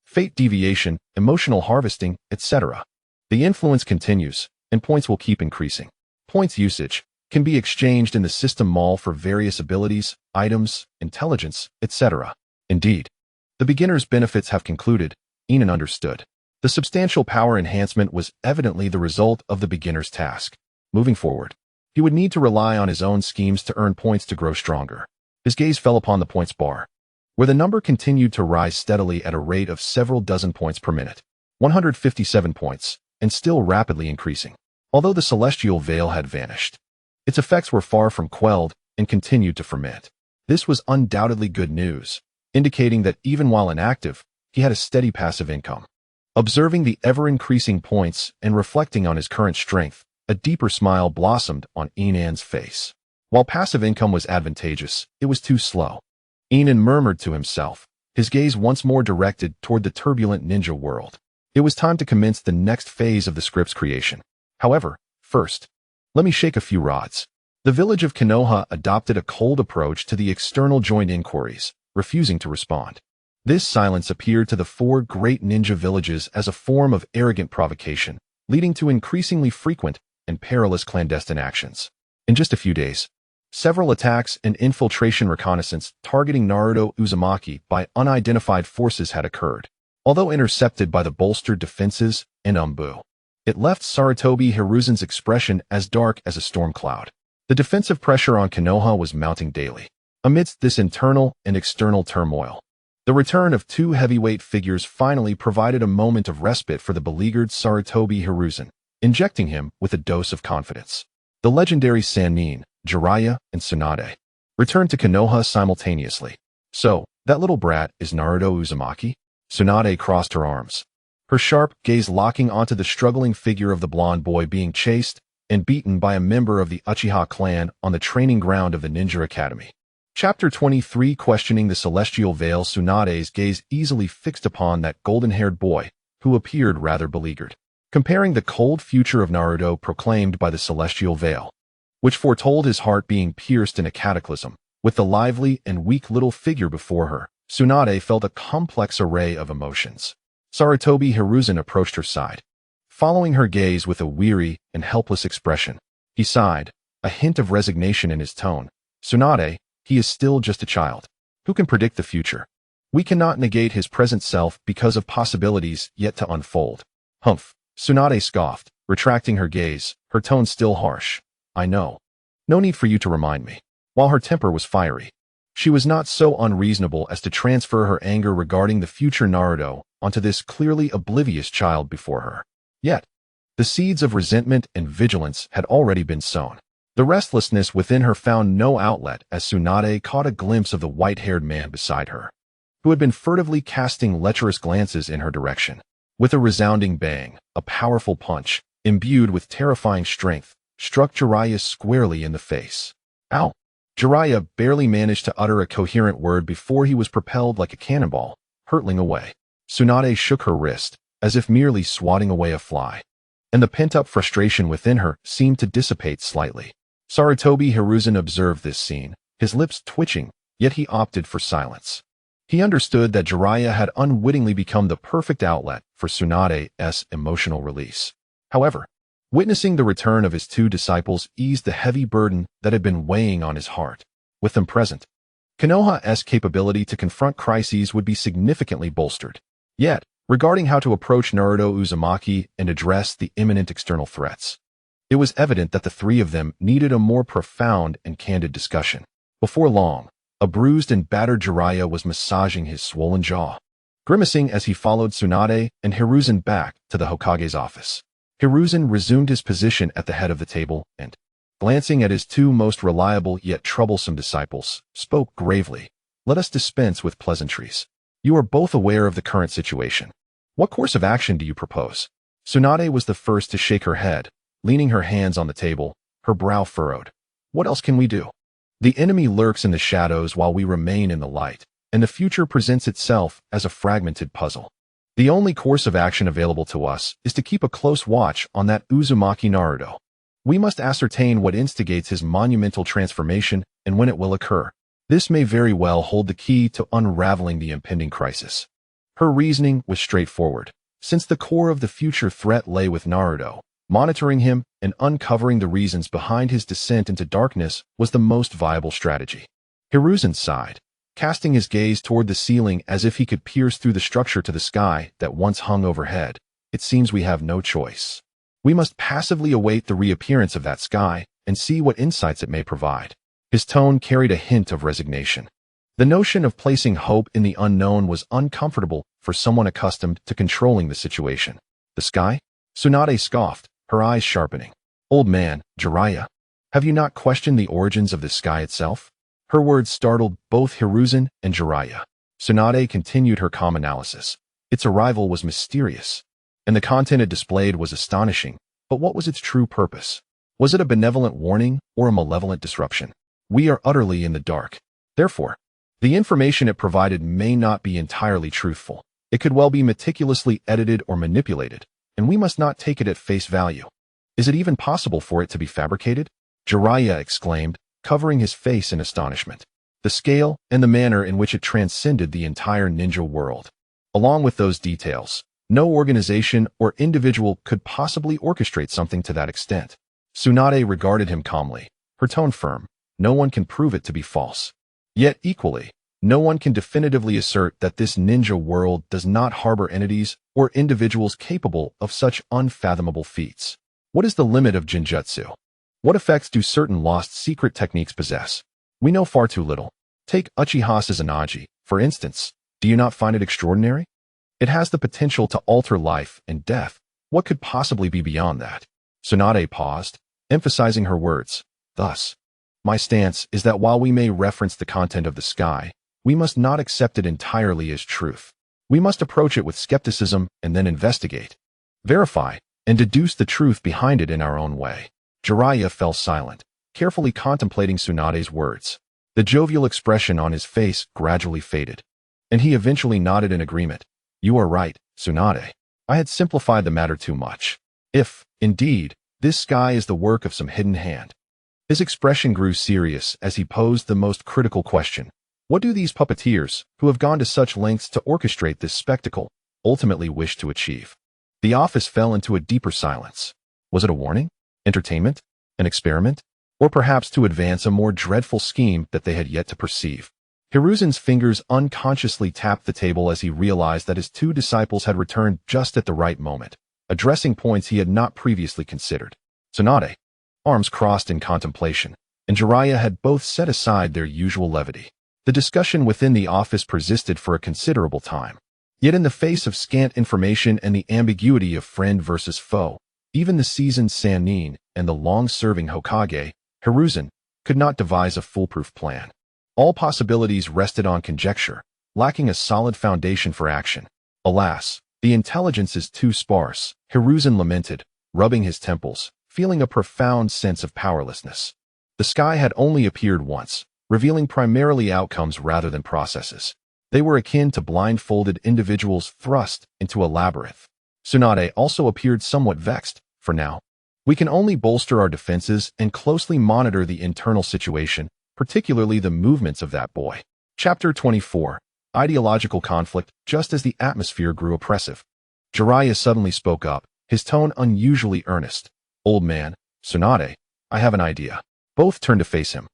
fate deviation, emotional harvesting, etc. The influence continues, and points will keep increasing. Points usage can be exchanged in the system mall for various abilities, items, intelligence, etc. Indeed, the beginner's benefits have concluded. Yin An understood. The substantial power enhancement was evidently the result of the beginner's task. Moving forward, he would need to rely on his own schemes to earn points to grow stronger. His gaze fell upon the points bar, where the number continued to rise steadily at a rate of several dozen points per minute. 157 points, and still rapidly increasing. Although the celestial veil had vanished, its effects were far from quelled and continued to ferment. This was undoubtedly good news, indicating that even while inactive, he had a steady passive income. Observing the ever-increasing points and reflecting on his current strength, a deeper smile blossomed on Yin An's face. While passive income was advantageous, it was too slow. Yin An murmured to himself, his gaze once more directed toward the turbulent ninja world. It was time to commence the next phase of the script's creation. However, first, let me shake a few rods. The village of Konoha adopted a cold approach to the external joint inquiries, refusing to respond. This silence appeared to the 4 great ninja villages as a form of arrogant provocation, leading to increasingly frequent and perilous clandestine actions. In just a few days, several attacks and infiltration reconnaissance targeting Naruto Uzumaki by unidentified forces had occurred. Although intercepted by the bolstered defenses and Umbu, it left Sarutobi Hiruzen's expression as dark as a storm cloud. The defensive pressure on Konoha was mounting daily. Amidst this internal and external turmoil, The return of two heavyweight figures finally provided a moment of respite for the beleaguered Sarutobi Hiruzen, injecting him with a dose of confidence. The legendary Sannin, Jiraiya, and Tsunade returned to Konoha simultaneously. So, that little brat is Naruto Uzumaki? Tsunade crossed her arms, her sharp gaze locking onto the struggling figure of the blonde boy being chased and beaten by a member of the Uchiha clan on the training ground of the Ninja Academy. Chapter 23 Questioning the Celestial Veil. Tsunade's gaze easily fixed upon that golden-haired boy, who appeared rather beleaguered, comparing the cold future of Naruto proclaimed by the Celestial Veil, which foretold his heart being pierced in a cataclysm, with the lively and weak little figure before her. Tsunade felt a complex array of emotions. Sarutobi Hiruzen approached her side, following her gaze with a weary and helpless expression. He sighed, a hint of resignation in his tone. Tsunade, he is still just a child. Who can predict the future? We cannot negate his present self because of possibilities yet to unfold. Humph, Tsunade scoffed, retracting her gaze, her tone still harsh. I know. No need for you to remind me. While her temper was fiery, she was not so unreasonable as to transfer her anger regarding the future Naruto onto this clearly oblivious child before her. Yet, the seeds of resentment and vigilance had already been sown. The restlessness within her found no outlet as Tsunade caught a glimpse of the white-haired man beside her, who had been furtively casting lecherous glances in her direction. With a resounding bang, a powerful punch, imbued with terrifying strength, struck Jiraiya squarely in the face. Ow! Jiraiya barely managed to utter a coherent word before he was propelled like a cannonball, hurtling away. Tsunade shook her wrist, as if merely swatting away a fly, and the pent-up frustration within her seemed to dissipate slightly. Sarutobi Hiruzen observed this scene, his lips twitching, yet he opted for silence. He understood that Jiraiya had unwittingly become the perfect outlet for Tsunade's emotional release. However, witnessing the return of his two disciples eased the heavy burden that had been weighing on his heart. With them present, Konoha's capability to confront crises would be significantly bolstered. Yet, regarding how to approach Naruto Uzumaki and address the imminent external threats, it was evident that the three of them needed a more profound and candid discussion. Before long, a bruised and battered Jiraiya was massaging his swollen jaw, grimacing as he followed Tsunade and Hiruzen back to the Hokage's office. Hiruzen resumed his position at the head of the table and, glancing at his two most reliable yet troublesome disciples, spoke gravely. Let us dispense with pleasantries. You are both aware of the current situation. What course of action do you propose? Tsunade was the first to shake her head, leaning her hands on the table, her brow furrowed. What else can we do? The enemy lurks in the shadows while we remain in the light, and the future presents itself as a fragmented puzzle. The only course of action available to us is to keep a close watch on that Uzumaki Naruto. We must ascertain what instigates his monumental transformation and when it will occur. This may very well hold the key to unraveling the impending crisis. Her reasoning was straightforward. Since the core of the future threat lay with Naruto, monitoring him and uncovering the reasons behind his descent into darkness was the most viable strategy. Hiruzen sighed, casting his gaze toward the ceiling as if he could pierce through the structure to the sky that once hung overhead. It seems we have no choice. We must passively await the reappearance of that sky and see what insights it may provide. His tone carried a hint of resignation. The notion of placing hope in the unknown was uncomfortable for someone accustomed to controlling the situation. The sky? Tsunade scoffed, her eyes sharpening. Old man, Jiraiya, have you not questioned the origins of the sky itself? Her words startled both Hiruzen and Jiraiya. Tsunade continued her calm analysis. Its arrival was mysterious, and the content it displayed was astonishing, but what was its true purpose? Was it a benevolent warning or a malevolent disruption? We are utterly in the dark. Therefore, the information it provided may not be entirely truthful. It could well be meticulously edited or manipulated, and we must not take it at face value. Is it even possible for it to be fabricated? Jiraiya exclaimed, covering his face in astonishment. The scale and the manner in which it transcended the entire ninja world. Along with those details, no organization or individual could possibly orchestrate something to that extent. Tsunade regarded him calmly, her tone firm. No one can prove it to be false. Yet equally, no one can definitively assert that this ninja world does not harbor entities or individuals capable of such unfathomable feats. What is the limit of Jinjutsu? What effects do certain lost secret techniques possess? We know far too little. Take Uchiha Massacre, for instance. Do you not find it extraordinary? It has the potential to alter life and death. What could possibly be beyond that? Tsunade paused, emphasizing her words. Thus, my stance is that while we may reference the content of the sky, we must not accept it entirely as truth. We must approach it with skepticism and then investigate, verify, and deduce the truth behind it in our own way. Jiraiya fell silent, carefully contemplating Tsunade's words. The jovial expression on his face gradually faded, and he eventually nodded in agreement. You are right, Tsunade. I had simplified the matter too much. If, indeed, this sky is the work of some hidden hand. His expression grew serious as he posed the most critical question. What do these puppeteers, who have gone to such lengths to orchestrate this spectacle, ultimately wish to achieve? The office fell into a deeper silence. Was it a warning? Entertainment? An experiment? Or perhaps to advance a more dreadful scheme that they had yet to perceive? Hiruzen's fingers unconsciously tapped the table as he realized that his two disciples had returned just at the right moment, addressing points he had not previously considered. Tsunade, arms crossed in contemplation, and Jiraiya had both set aside their usual levity. The discussion within the office persisted for a considerable time. Yet in the face of scant information and the ambiguity of friend versus foe, even the seasoned Sannin and the long-serving Hokage, Hiruzen, could not devise a foolproof plan. All possibilities rested on conjecture, lacking a solid foundation for action. Alas, the intelligence is too sparse, Hiruzen lamented, rubbing his temples, feeling a profound sense of powerlessness. The sky had only appeared once, revealing primarily outcomes rather than processes. They were akin to blindfolded individuals thrust into a labyrinth. Tsunade also appeared somewhat vexed. For now, we can only bolster our defenses and closely monitor the internal situation, particularly the movements of that boy. Chapter 24. Ideological conflict. Just as the atmosphere grew oppressive, Jiraiya suddenly spoke up, his tone unusually earnest. Old man, Tsunade, I have an idea. Both turned to face him.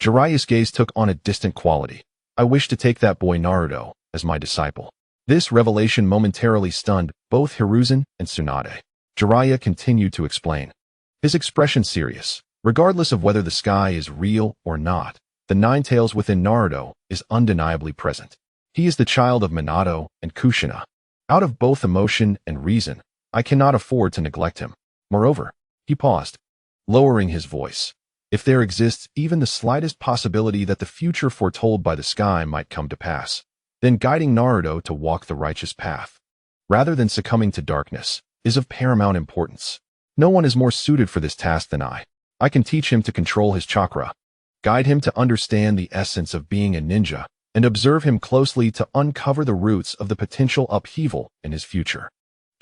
Jiraiya's gaze took on a distant quality. I wish to take that boy Naruto as my disciple. This revelation momentarily stunned both Hiruzen and Tsunade. Jiraiya continued to explain, his expression serious. Regardless of whether the sky is real or not, the nine tails within Naruto is undeniably present. He is the child of Minato and Kushina. Out of both emotion and reason, I cannot afford to neglect him. Moreover, he paused, lowering his voice. If there exists even the slightest possibility that the future foretold by the sky might come to pass, then guiding Naruto to walk the righteous path, rather than succumbing to darkness, is of paramount importance. No one is more suited for this task than I. I can teach him to control his chakra, guide him to understand the essence of being a ninja, and observe him closely to uncover the roots of the potential upheaval in his future.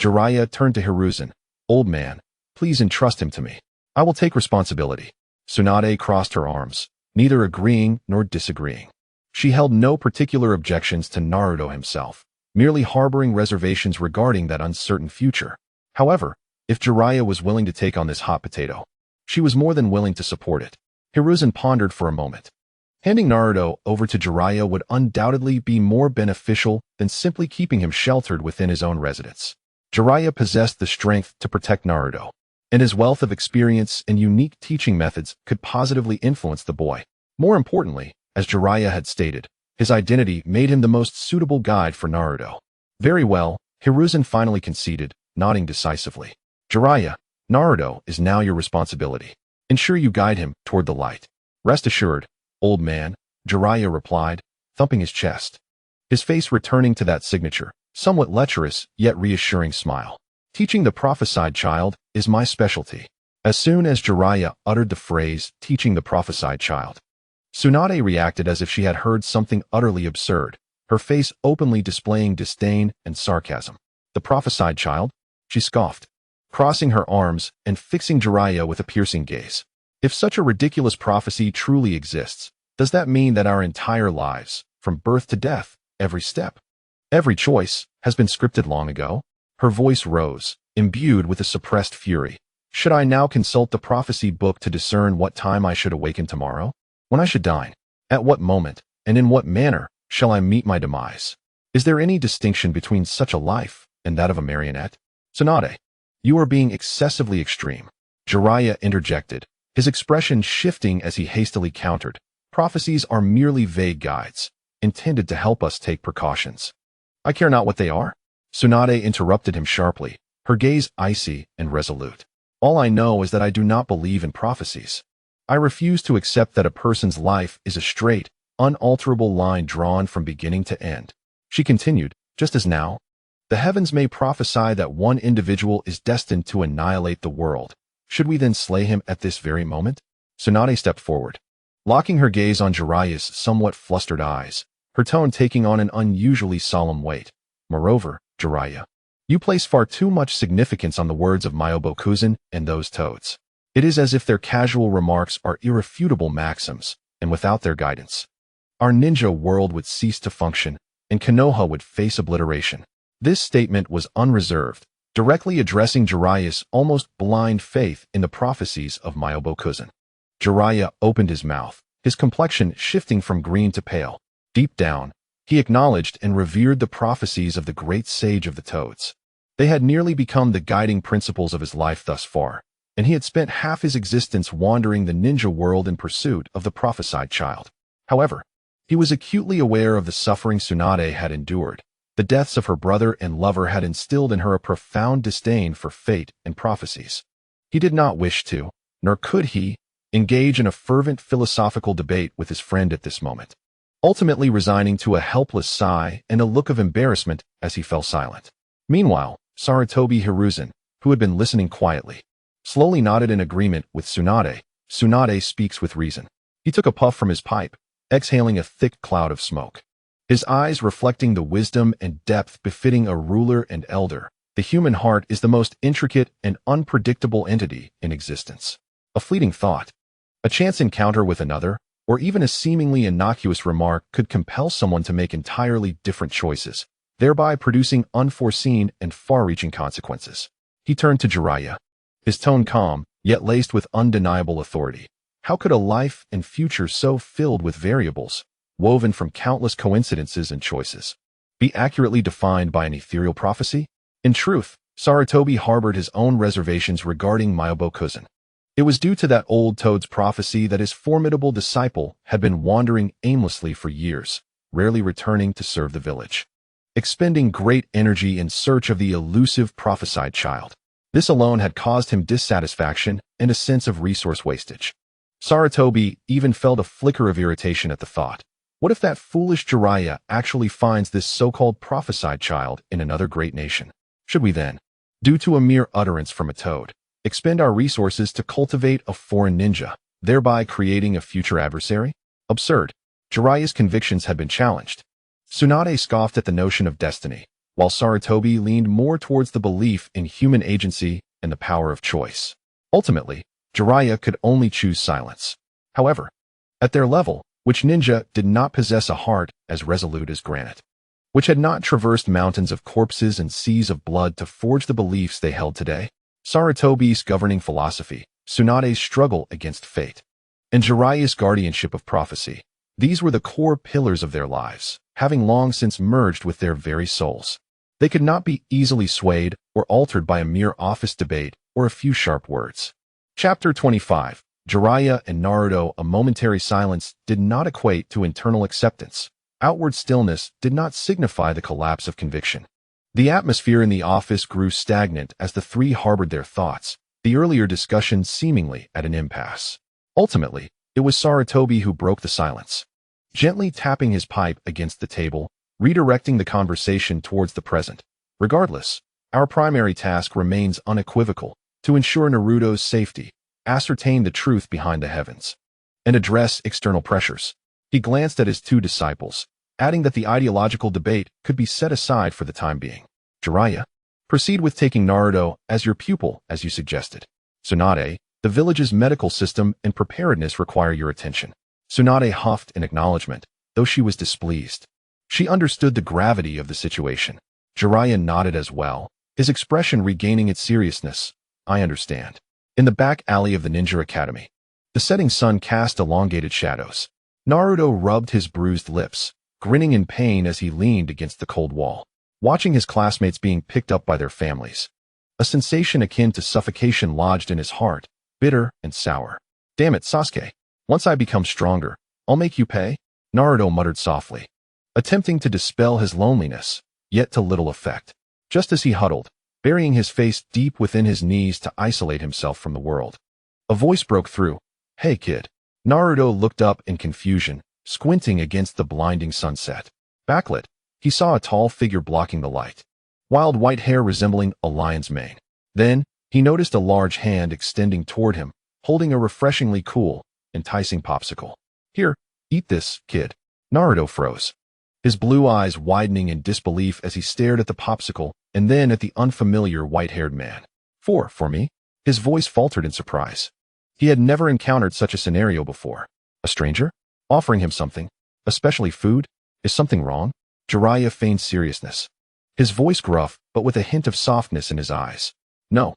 Jiraiya turned to Hiruzen. Old man, please entrust him to me. I will take responsibility. Tsunade crossed her arms, neither agreeing nor disagreeing. She held no particular objections to Naruto himself, merely harboring reservations regarding that uncertain future. However, if Jiraiya was willing to take on this hot potato, she was more than willing to support it. Hiruzen pondered for a moment. Handing Naruto over to Jiraiya would undoubtedly be more beneficial than simply keeping him sheltered within his own residence. Jiraiya possessed the strength to protect Naruto, and his wealth of experience and unique teaching methods could positively influence the boy. More importantly, as Jiraiya had stated, his identity made him the most suitable guide for Naruto. Very well, Hiruzen finally conceded, nodding decisively. Jiraiya, Naruto is now your responsibility. Ensure you guide him toward the light. Rest assured, old man, Jiraiya replied, thumping his chest, his face returning to that signature, somewhat lecherous yet reassuring smile. Teaching the prophesied child is my specialty. As soon as Jiraiya uttered the phrase, teaching the prophesied child, Tsunade reacted as if she had heard something utterly absurd, her face openly displaying disdain and sarcasm. The prophesied child? She scoffed, crossing her arms and fixing Jiraiya with a piercing gaze. If such a ridiculous prophecy truly exists, does that mean that our entire lives, from birth to death, every step, every choice, has been scripted long ago? Her voice rose, imbued with a suppressed fury. Should I now consult the prophecy book to discern what time I should awaken tomorrow? When I should dine? At what moment, and in what manner, shall I meet my demise? Is there any distinction between such a life and that of a marionette? Tsunade, you are being excessively extreme. Jiraiya interjected, his expression shifting as he hastily countered. Prophecies are merely vague guides. intended to help us take precautions. I care not what they are. Tsunade interrupted him sharply, her gaze icy and resolute. All I know is that I do not believe in prophecies. I refuse to accept that a person's life is a straight, unalterable line drawn from beginning to end. She continued, just as now, the heavens may prophesy that one individual is destined to annihilate the world. Should we then slay him at this very moment? Tsunade stepped forward, locking her gaze on Jiraiya's somewhat flustered eyes, her tone taking on an unusually solemn weight. Moreover, Jiraiya, you place far too much significance on the words of Myobokuzen and those toads. It is as if their casual remarks are irrefutable maxims, and without their guidance, our ninja world would cease to function, and Konoha would face obliteration. This statement was unreserved, directly addressing Jiraiya's almost blind faith in the prophecies of Myobokuzen. Jiraiya opened his mouth, his complexion shifting from green to pale. Deep down, he acknowledged and revered the prophecies of the great sage of the toads. They had nearly become the guiding principles of his life thus far, and he had spent half his existence wandering the ninja world in pursuit of the prophesied child. However, he was acutely aware of the suffering Tsunade had endured. The deaths of her brother and lover had instilled in her a profound disdain for fate and prophecies. He did not wish to, nor could he, engage in a fervent philosophical debate with his friend at this moment, ultimately resigning to a helpless sigh and a look of embarrassment as he fell silent. Meanwhile, Sarutobi Hiruzen, who had been listening quietly, slowly nodded in agreement with Tsunade. Tsunade speaks with reason. He took a puff from his pipe, exhaling a thick cloud of smoke, his eyes reflecting the wisdom and depth befitting a ruler and elder. The human heart is the most intricate and unpredictable entity in existence. A fleeting thought, a chance encounter with another, or even a seemingly innocuous remark could compel someone to make entirely different choices, thereby producing unforeseen and far-reaching consequences. He turned to Jiraiya, his tone calm, yet laced with undeniable authority. How could a life and future so filled with variables, woven from countless coincidences and choices, be accurately defined by an ethereal prophecy? In truth, Sarutobi harbored his own reservations regarding Myobokuzen. It was due to that old toad's prophecy that his formidable disciple had been wandering aimlessly for years, rarely returning to serve the village, expending great energy in search of the elusive prophesied child. This alone had caused him dissatisfaction and a sense of resource wastage. Sarutobi even felt a flicker of irritation at the thought. What if that foolish Jiraiya actually finds this so-called prophesied child in another great nation? Should we then, due to a mere utterance from a toad, expend our resources to cultivate a foreign ninja, thereby creating a future adversary? Absurd. Jiraiya's convictions had been challenged. Tsunade scoffed at the notion of destiny, while Sarutobi leaned more towards the belief in human agency and the power of choice. Ultimately, Jiraiya could only choose silence. However, at their level, which ninja did not possess a heart as resolute as granite, which had not traversed mountains of corpses and seas of blood to forge the beliefs they held today? Sarutobi's governing philosophy, Tsunade's struggle against fate, and Jiraiya's guardianship of prophecy. These were the core pillars of their lives, having long since merged with their very souls. They could not be easily swayed or altered by a mere office debate or a few sharp words. Chapter 25. Jiraiya and Naruto. A momentary silence did not equate to internal acceptance. Outward stillness did not signify the collapse of conviction. The atmosphere in the office grew stagnant as the three harbored their thoughts, the earlier discussion seemingly at an impasse. Ultimately, it was Sarutobi who broke the silence, gently tapping his pipe against the table, redirecting the conversation towards the present. Regardless, our primary task remains unequivocal: to ensure Naruto's safety, ascertain the truth behind the heavens, and address external pressures. He glanced at his two disciples, adding that the ideological debate could be set aside for the time being. Jiraiya, proceed with taking Naruto as your pupil, as you suggested. Tsunade, the village's medical system and preparedness require your attention. Tsunade huffed in acknowledgement, though she was displeased. She understood the gravity of the situation. Jiraiya nodded as well, his expression regaining its seriousness. I understand. In the back alley of the Ninja Academy, the setting sun cast elongated shadows. Naruto rubbed his bruised lips, grinning in pain as he leaned against the cold wall, watching his classmates being picked up by their families. A sensation akin to suffocation lodged in his heart, bitter and sour. Damn it, Sasuke. Once I become stronger, I'll make you pay, Naruto muttered softly, attempting to dispel his loneliness, yet to little effect. Just as he huddled, burying his face deep within his knees to isolate himself from the world, a voice broke through. "Hey, kid." Naruto looked up in confusion, squinting against the blinding sunset. Backlit, he saw a tall figure blocking the light, wild white hair resembling a lion's mane. Then, he noticed a large hand extending toward him, holding a refreshingly cool, enticing popsicle. "Here, eat this, kid." Naruto froze, his blue eyes widening in disbelief as he stared at the popsicle and then at the unfamiliar white-haired man. For me?" His voice faltered in surprise. He had never encountered such a scenario before. A stranger? Offering him something? Especially food? Is something wrong? Jiraiya feigned seriousness, his voice gruff but with a hint of softness in his eyes. No,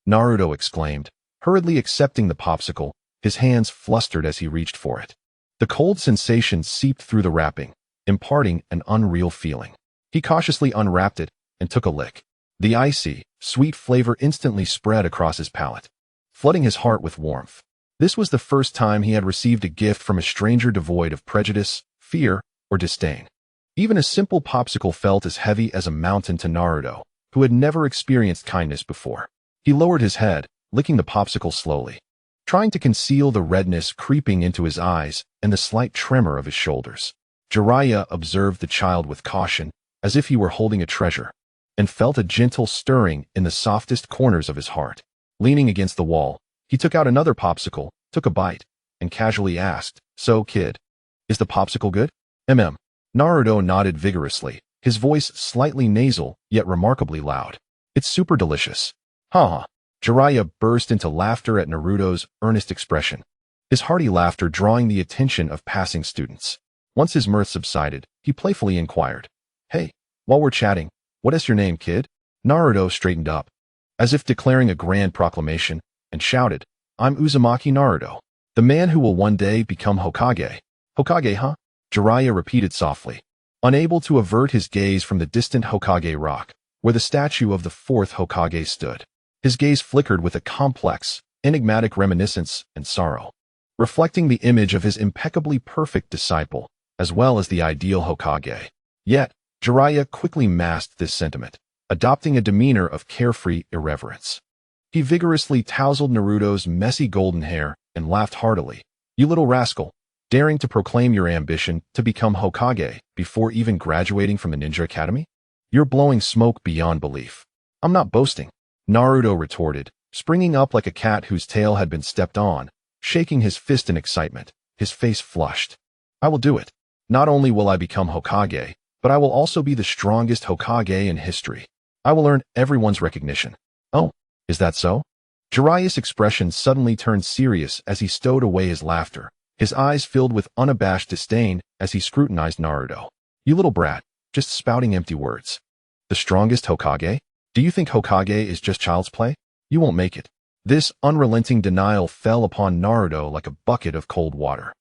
Naruto exclaimed, hurriedly accepting the popsicle, his hands flustered as he reached for it. The cold sensation seeped through the wrapping, imparting an unreal feeling. He cautiously unwrapped it and took a lick. The icy, sweet flavor instantly spread across his palate, flooding his heart with warmth. This was the first time he had received a gift from a stranger devoid of prejudice, fear, or disdain. Even a simple popsicle felt as heavy as a mountain to Naruto, who had never experienced kindness before. He lowered his head, licking the popsicle slowly, trying to conceal the redness creeping into his eyes and the slight tremor of his shoulders. Jiraiya observed the child with caution, as if he were holding a treasure, and felt a gentle stirring in the softest corners of his heart. Leaning against the wall, he took out another popsicle, took a bite, and casually asked, "So, kid, is the popsicle good?" Naruto nodded vigorously, his voice slightly nasal, yet remarkably loud. "It's super delicious." "Ha!" Jiraiya burst into laughter at Naruto's earnest expression, his hearty laughter drawing the attention of passing students. Once his mirth subsided, he playfully inquired, "Hey, while we're chatting, what is your name, kid?" Naruto straightened up, as if declaring a grand proclamation, and shouted, "I'm Uzumaki Naruto, the man who will one day become Hokage." "Hokage, huh?" Jiraiya repeated softly, unable to avert his gaze from the distant Hokage rock, where the statue of the fourth Hokage stood. His gaze flickered with a complex, enigmatic reminiscence and sorrow, reflecting the image of his impeccably perfect disciple, as well as the ideal Hokage. Yet, Jiraiya quickly masked this sentiment, adopting a demeanor of carefree irreverence. He vigorously tousled Naruto's messy golden hair and laughed heartily. "You little rascal, daring to proclaim your ambition to become Hokage before even graduating from the Ninja Academy? You're blowing smoke beyond belief." "I'm not boasting," Naruto retorted, springing up like a cat whose tail had been stepped on, shaking his fist in excitement, his face flushed. "I will do it. Not only will I become Hokage, but I will also be the strongest Hokage in history. I will earn everyone's recognition." "Oh, is that so?" Jiraiya's expression suddenly turned serious as he stowed away his laughter, his eyes filled with unabashed disdain as he scrutinized Naruto. "You little brat, just spouting empty words. The strongest Hokage? Do you think Hokage is just child's play? You won't make it." This unrelenting denial fell upon Naruto like a bucket of cold water.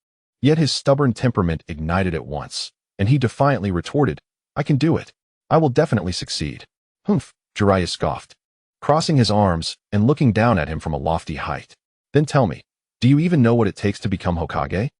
Yet his stubborn temperament ignited at once, and he defiantly retorted, "I can do it. I will definitely succeed." "Humph," Jiraiya scoffed, crossing his arms and looking down at him from a lofty height. "Then tell me, do you even know what it takes to become Hokage?"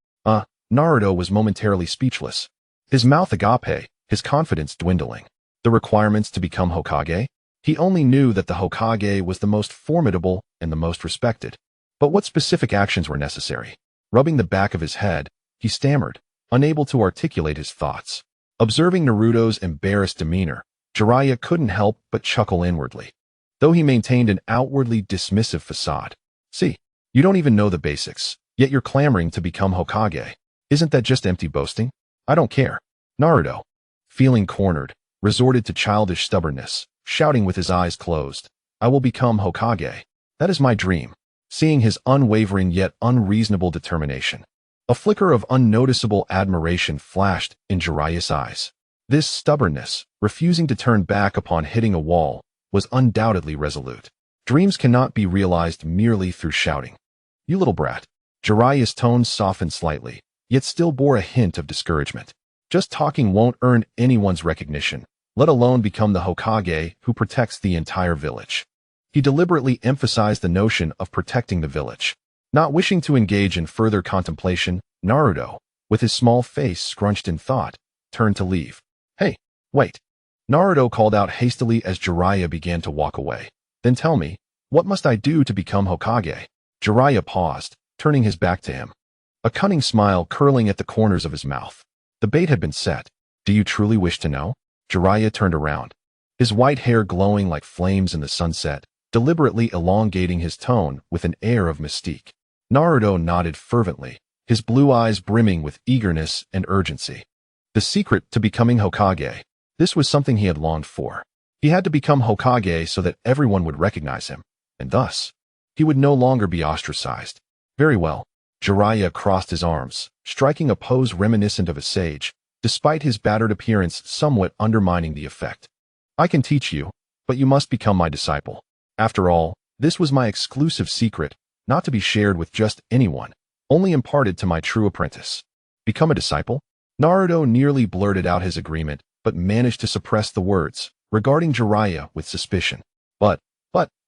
Naruto was momentarily speechless, his mouth agape, his confidence dwindling. The requirements to become Hokage? He only knew that the Hokage was the most formidable and the most respected. But what specific actions were necessary? Rubbing the back of his head, he stammered, unable to articulate his thoughts. Observing Naruto's embarrassed demeanor, Jiraiya couldn't help but chuckle inwardly, though he maintained an outwardly dismissive facade. "See, you don't even know the basics, yet you're clamoring to become Hokage. Isn't that just empty boasting?" "I don't care." Naruto, feeling cornered, resorted to childish stubbornness, shouting with his eyes closed, "I will become Hokage. That is my dream." Seeing his unwavering yet unreasonable determination, a flicker of unnoticeable admiration flashed in Jiraiya's eyes. This stubbornness, refusing to turn back upon hitting a wall, was undoubtedly resolute. Dreams cannot be realized merely through shouting. "You little brat." Jiraiya's tone softened slightly, yet still bore a hint of discouragement. "Just talking won't earn anyone's recognition, let alone become the Hokage who protects the entire village." He deliberately emphasized the notion of protecting the village. Not wishing to engage in further contemplation, Naruto, with his small face scrunched in thought, turned to leave. Hey, wait. Naruto called out hastily as Jiraiya began to walk away. Then tell me, what must I do to become Hokage? Jiraiya paused, turning his back to him, a cunning smile curling at the corners of his mouth. The bait had been set. Do you truly wish to know? Jiraiya turned around, his white hair glowing like flames in the sunset, deliberately elongating his tone with an air of mystique. Naruto nodded fervently, his blue eyes brimming with eagerness and urgency. The secret to becoming Hokage. This was something he had longed for. He had to become Hokage so that everyone would recognize him, and thus, he would no longer be ostracized. Very well. Jiraiya crossed his arms, striking a pose reminiscent of a sage, despite his battered appearance somewhat undermining the effect. I can teach you, but you must become my disciple. After all, this was my exclusive secret, not to be shared with just anyone, only imparted to my true apprentice. Become a disciple? Naruto nearly blurted out his agreement, but managed to suppress the words, regarding Jiraiya with suspicion. But,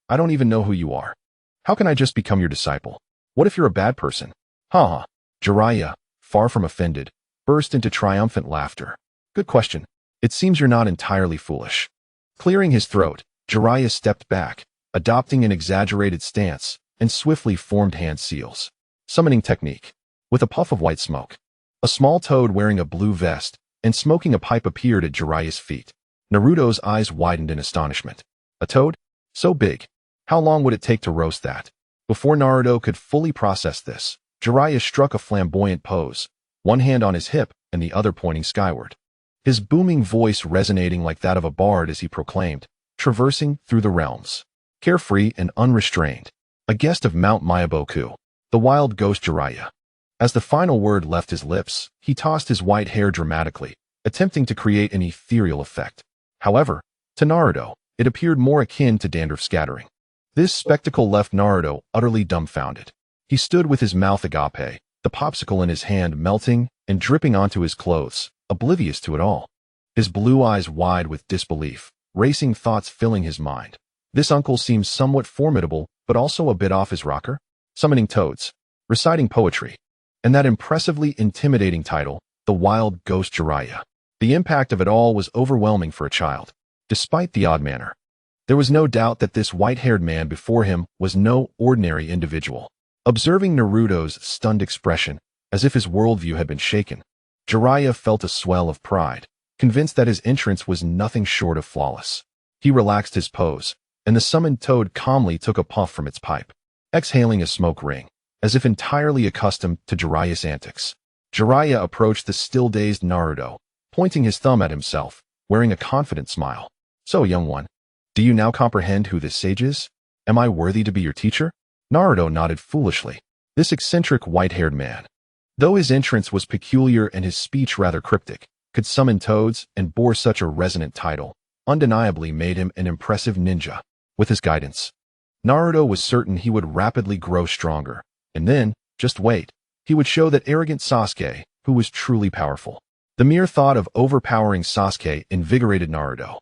I don't even know who you are. How can I just become your disciple? What if you're a bad person? Haha. Jiraiya, far from offended, burst into triumphant laughter. Good question. It seems you're not entirely foolish. Clearing his throat, Jiraiya stepped back, adopting an exaggerated stance, and swiftly formed hand seals. Summoning technique. With a puff of white smoke, a small toad wearing a blue vest and smoking a pipe appeared at Jiraiya's feet. Naruto's eyes widened in astonishment. A toad? So big. How long would it take to roast that? Before Naruto could fully process this, Jiraiya struck a flamboyant pose, one hand on his hip and the other pointing skyward. His booming voice resonating like that of a bard as he proclaimed, traversing through the realms, carefree and unrestrained, a guest of Mount Myaboku, the wild ghost Jiraiya. As the final word left his lips, he tossed his white hair dramatically, attempting to create an ethereal effect. However, to Naruto, it appeared more akin to dandruff scattering. This spectacle left Naruto utterly dumbfounded. He stood with his mouth agape, the popsicle in his hand melting and dripping onto his clothes, oblivious to it all. His blue eyes wide with disbelief, racing thoughts filling his mind. This uncle seems somewhat formidable, but also a bit off his rocker. Summoning toads, reciting poetry, and that impressively intimidating title, the wild ghost Jiraiya. The impact of it all was overwhelming for a child, despite the odd manner. There was no doubt that this white-haired man before him was no ordinary individual. Observing Naruto's stunned expression, as if his worldview had been shaken, Jiraiya felt a swell of pride, convinced that his entrance was nothing short of flawless. He relaxed his pose, and the summoned toad calmly took a puff from its pipe, exhaling a smoke ring, as if entirely accustomed to Jiraiya's antics. Jiraiya approached the still-dazed Naruto, pointing his thumb at himself, wearing a confident smile. So, young one, do you now comprehend who this sage is? Am I worthy to be your teacher? Naruto nodded foolishly. This eccentric white-haired man, though his entrance was peculiar and his speech rather cryptic, could summon toads and bore such a resonant title, undeniably made him an impressive ninja. With his guidance, Naruto was certain he would rapidly grow stronger, and then, just wait, he would show that arrogant Sasuke, who was truly powerful. The mere thought of overpowering Sasuke invigorated Naruto,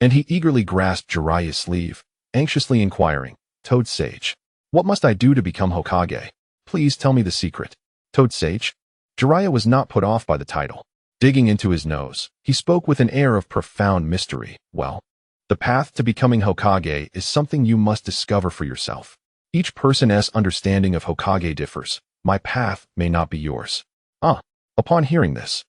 and he eagerly grasped Jiraiya's sleeve, anxiously inquiring, Toad Sage, what must I do to become Hokage? Please tell me the secret. Toad Sage? Jiraiya was not put off by the title. Digging into his nose, he spoke with an air of profound mystery. Well, the path to becoming Hokage is something you must discover for yourself. Each person's understanding of Hokage differs. My path may not be yours. Upon hearing this,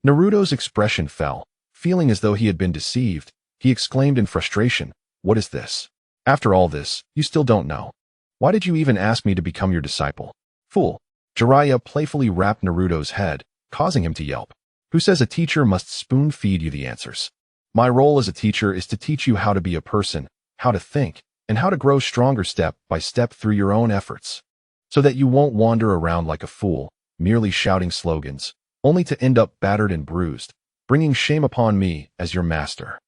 Naruto's expression fell. Feeling as though he had been deceived, he exclaimed in frustration, what is this? After all this, you still don't know. Why did you even ask me to become your disciple? Fool. Jiraiya playfully rapped Naruto's head, causing him to yelp. Who says a teacher must spoon-feed you the answers? My role as a teacher is to teach you how to be a person, how to think, and how to grow stronger step by step through your own efforts, so that you won't wander around like a fool, merely shouting slogans, only to end up battered and bruised, bringing shame upon me as your master.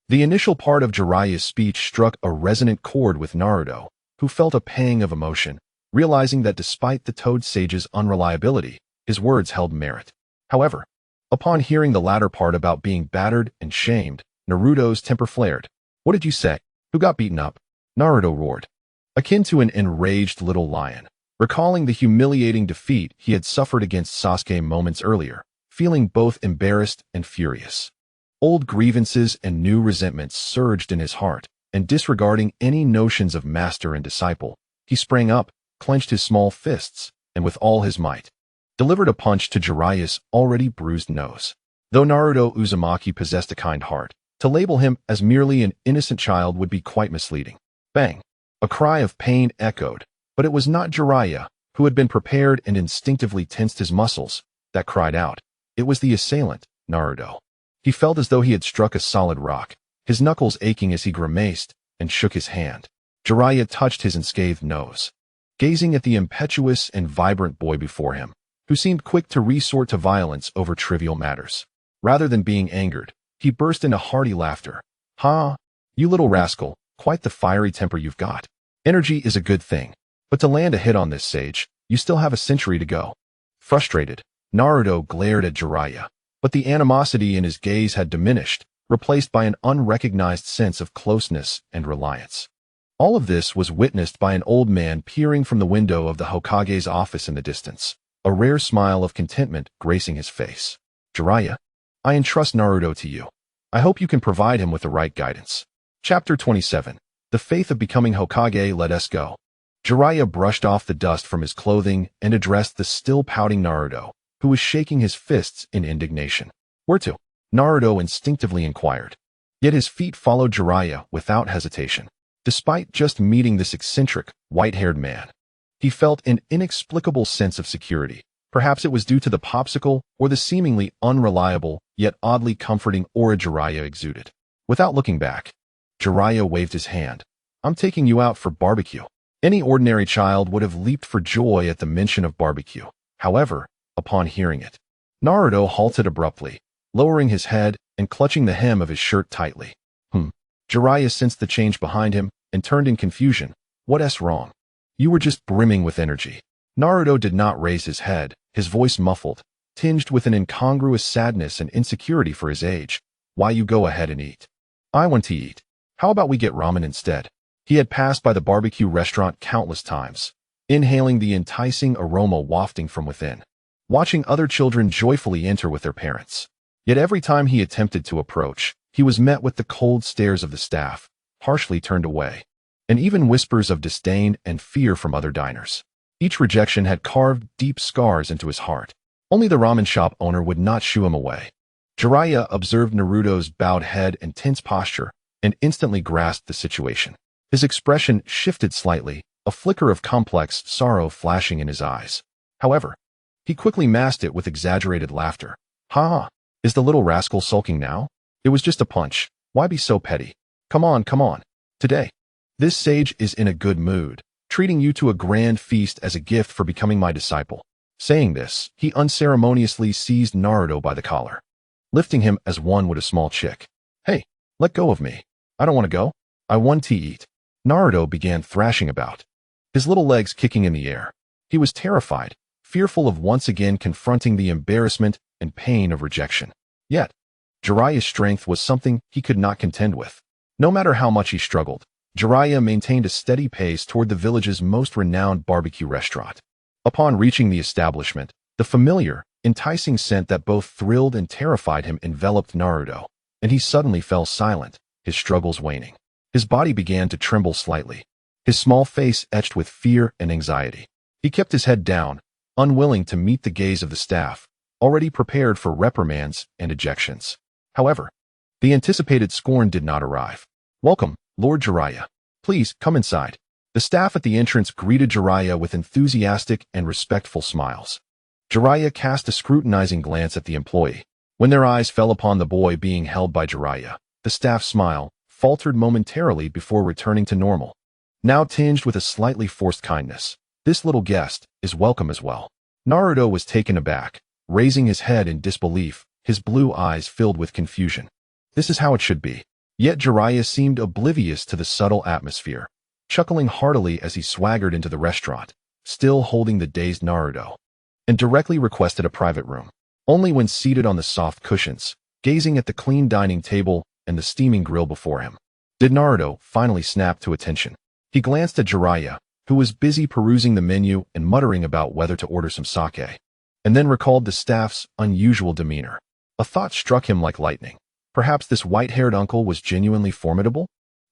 The initial part of Jiraiya's speech struck a resonant chord with Naruto, who felt a pang of emotion, realizing that despite the Toad Sage's unreliability, his words held merit. However, upon hearing the latter part about being battered and shamed, Naruto's temper flared. What did you say? Who got beaten up? Naruto roared, akin to an enraged little lion. Recalling the humiliating defeat he had suffered against Sasuke moments earlier, feeling both embarrassed and furious. Old grievances and new resentments surged in his heart, and disregarding any notions of master and disciple, he sprang up, clenched his small fists, and with all his might, delivered a punch to Jiraiya's already bruised nose. Though Naruto Uzumaki possessed a kind heart, to label him as merely an innocent child would be quite misleading. Bang! A cry of pain echoed, but it was not Jiraiya, who had been prepared and instinctively tensed his muscles, that cried out. It was the assailant, Naruto. He felt as though he had struck a solid rock, his knuckles aching as he grimaced and shook his hand. Jiraiya touched his unscathed nose, gazing at the impetuous and vibrant boy before him, who seemed quick to resort to violence over trivial matters. Rather than being angered, he burst into hearty laughter. Ha! You little rascal, quite the fiery temper you've got. Energy is a good thing, but to land a hit on this sage, you still have a century to go. Frustrated, Naruto glared at Jiraiya, but the animosity in his gaze had diminished, replaced by an unrecognized sense of closeness and reliance. All of this was witnessed by an old man peering from the window of the Hokage's office in the distance, a rare smile of contentment gracing his face. Jiraiya, I entrust Naruto to you. I hope you can provide him with the right guidance. Chapter 27. The Faith of Becoming Hokage. Let us go. Jiraiya brushed off the dust from his clothing and addressed the still pouting Naruto, who was shaking his fists in indignation. Where to? Naruto instinctively inquired. Yet his feet followed Jiraiya without hesitation. Despite just meeting this eccentric, white-haired man, he felt an inexplicable sense of security. Perhaps it was due to the popsicle or the seemingly unreliable, yet oddly comforting aura Jiraiya exuded. Without looking back, Jiraiya waved his hand. I'm taking you out for barbecue. Any ordinary child would have leaped for joy at the mention of barbecue. However, upon hearing it, Naruto halted abruptly, lowering his head and clutching the hem of his shirt tightly. Jiraiya sensed the change behind him and turned in confusion. What's wrong? You were just brimming with energy. Naruto did not raise his head, his voice muffled, tinged with an incongruous sadness and insecurity for his age. Why you go ahead and eat? I want to eat. How about we get ramen instead? He had passed by the barbecue restaurant countless times, inhaling the enticing aroma wafting from within, watching other children joyfully enter with their parents. Yet every time he attempted to approach, he was met with the cold stares of the staff, harshly turned away, and even whispers of disdain and fear from other diners. Each rejection had carved deep scars into his heart. Only the ramen shop owner would not shoo him away. Jiraiya observed Naruto's bowed head and tense posture and instantly grasped the situation. His expression shifted slightly, a flicker of complex sorrow flashing in his eyes. However, he quickly masked it with exaggerated laughter. Ha! Is the little rascal sulking now? It was just a punch. Why be so petty? Come on, come on. Today, this sage is in a good mood, treating you to a grand feast as a gift for becoming my disciple. Saying this, he unceremoniously seized Naruto by the collar, lifting him as one would a small chick. Hey, let go of me. I don't want to go. I want to eat. Naruto began thrashing about, his little legs kicking in the air. He was terrified, fearful of once again confronting the embarrassment and pain of rejection. Yet, Jiraiya's strength was something he could not contend with. No matter how much he struggled, Jiraiya maintained a steady pace toward the village's most renowned barbecue restaurant. Upon reaching the establishment, the familiar, enticing scent that both thrilled and terrified him enveloped Naruto, and he suddenly fell silent, his struggles waning. His body began to tremble slightly, his small face etched with fear and anxiety. He kept his head down, unwilling to meet the gaze of the staff, already prepared for reprimands and ejections. However, the anticipated scorn did not arrive. Welcome, Lord Jiraiya. Please, come inside. The staff at the entrance greeted Jiraiya with enthusiastic and respectful smiles. Jiraiya cast a scrutinizing glance at the employee. When their eyes fell upon the boy being held by Jiraiya, the staff's smile faltered momentarily before returning to normal. Now tinged with a slightly forced kindness, this little guest is welcome as well. Naruto was taken aback, raising his head in disbelief, his blue eyes filled with confusion. This is how it should be. Yet Jiraiya seemed oblivious to the subtle atmosphere, chuckling heartily as he swaggered into the restaurant, still holding the dazed Naruto, and directly requested a private room. Only when seated on the soft cushions, gazing at the clean dining table and the steaming grill before him, did Naruto finally snap to attention. He glanced at Jiraiya, who was busy perusing the menu and muttering about whether to order some sake. and then recalled the staff's unusual demeanor. A thought struck him like lightning. Perhaps this white-haired uncle was genuinely formidable?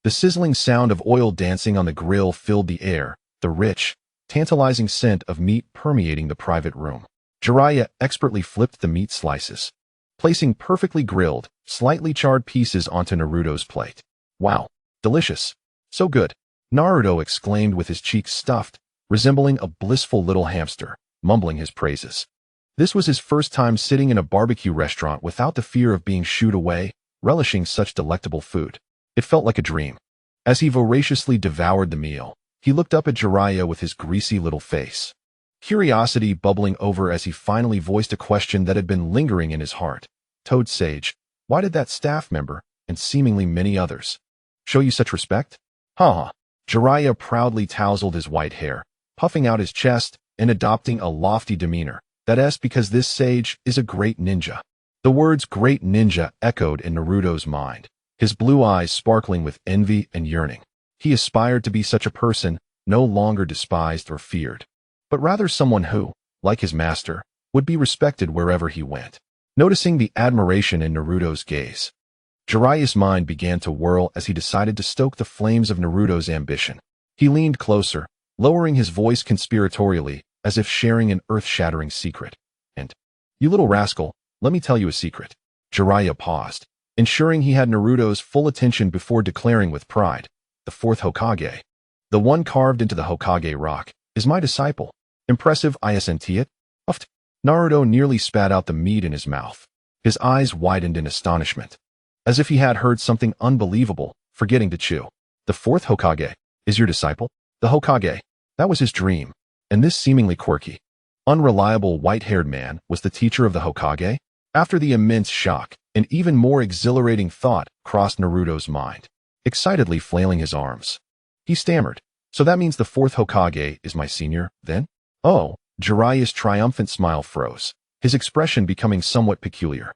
The sizzling sound of oil dancing on the grill filled the air, the rich, tantalizing scent of meat permeating the private room. Jiraiya expertly flipped the meat slices, placing perfectly grilled, slightly charred pieces onto Naruto's plate. Wow, delicious. So good. Naruto exclaimed with his cheeks stuffed, resembling a blissful little hamster, mumbling his praises. This was his first time sitting in a barbecue restaurant without the fear of being shooed away, relishing such delectable food. It felt like a dream. As he voraciously devoured the meal, he looked up at Jiraiya with his greasy little face, curiosity bubbling over as he finally voiced a question that had been lingering in his heart. Toad Sage, why did that staff member, and seemingly many others, show you such respect? Ha! Jiraiya proudly tousled his white hair, puffing out his chest and adopting a lofty demeanor. That's because this sage is a great ninja. The words great ninja echoed in Naruto's mind, his blue eyes sparkling with envy and yearning. He aspired to be such a person, no longer despised or feared, but rather someone who, like his master, would be respected wherever he went. Noticing the admiration in Naruto's gaze, Jiraiya's mind began to whirl as he decided to stoke the flames of Naruto's ambition. He leaned closer, lowering his voice conspiratorially, as if sharing an earth-shattering secret. And, you little rascal, let me tell you a secret. Jiraiya paused, ensuring he had Naruto's full attention before declaring with pride, the fourth Hokage, the one carved into the Hokage rock, is my disciple. Impressive, isn't it? Uffed. Naruto nearly spat out the meat in his mouth. His eyes widened in astonishment, as if he had heard something unbelievable, forgetting to chew. The fourth Hokage is your disciple? The Hokage. That was his dream. And this seemingly quirky, unreliable white-haired man was the teacher of the Hokage? After the immense shock, an even more exhilarating thought crossed Naruto's mind. Excitedly flailing his arms, he stammered, so that means the fourth Hokage is my senior, then? Oh, Jiraiya's triumphant smile froze, his expression becoming somewhat peculiar.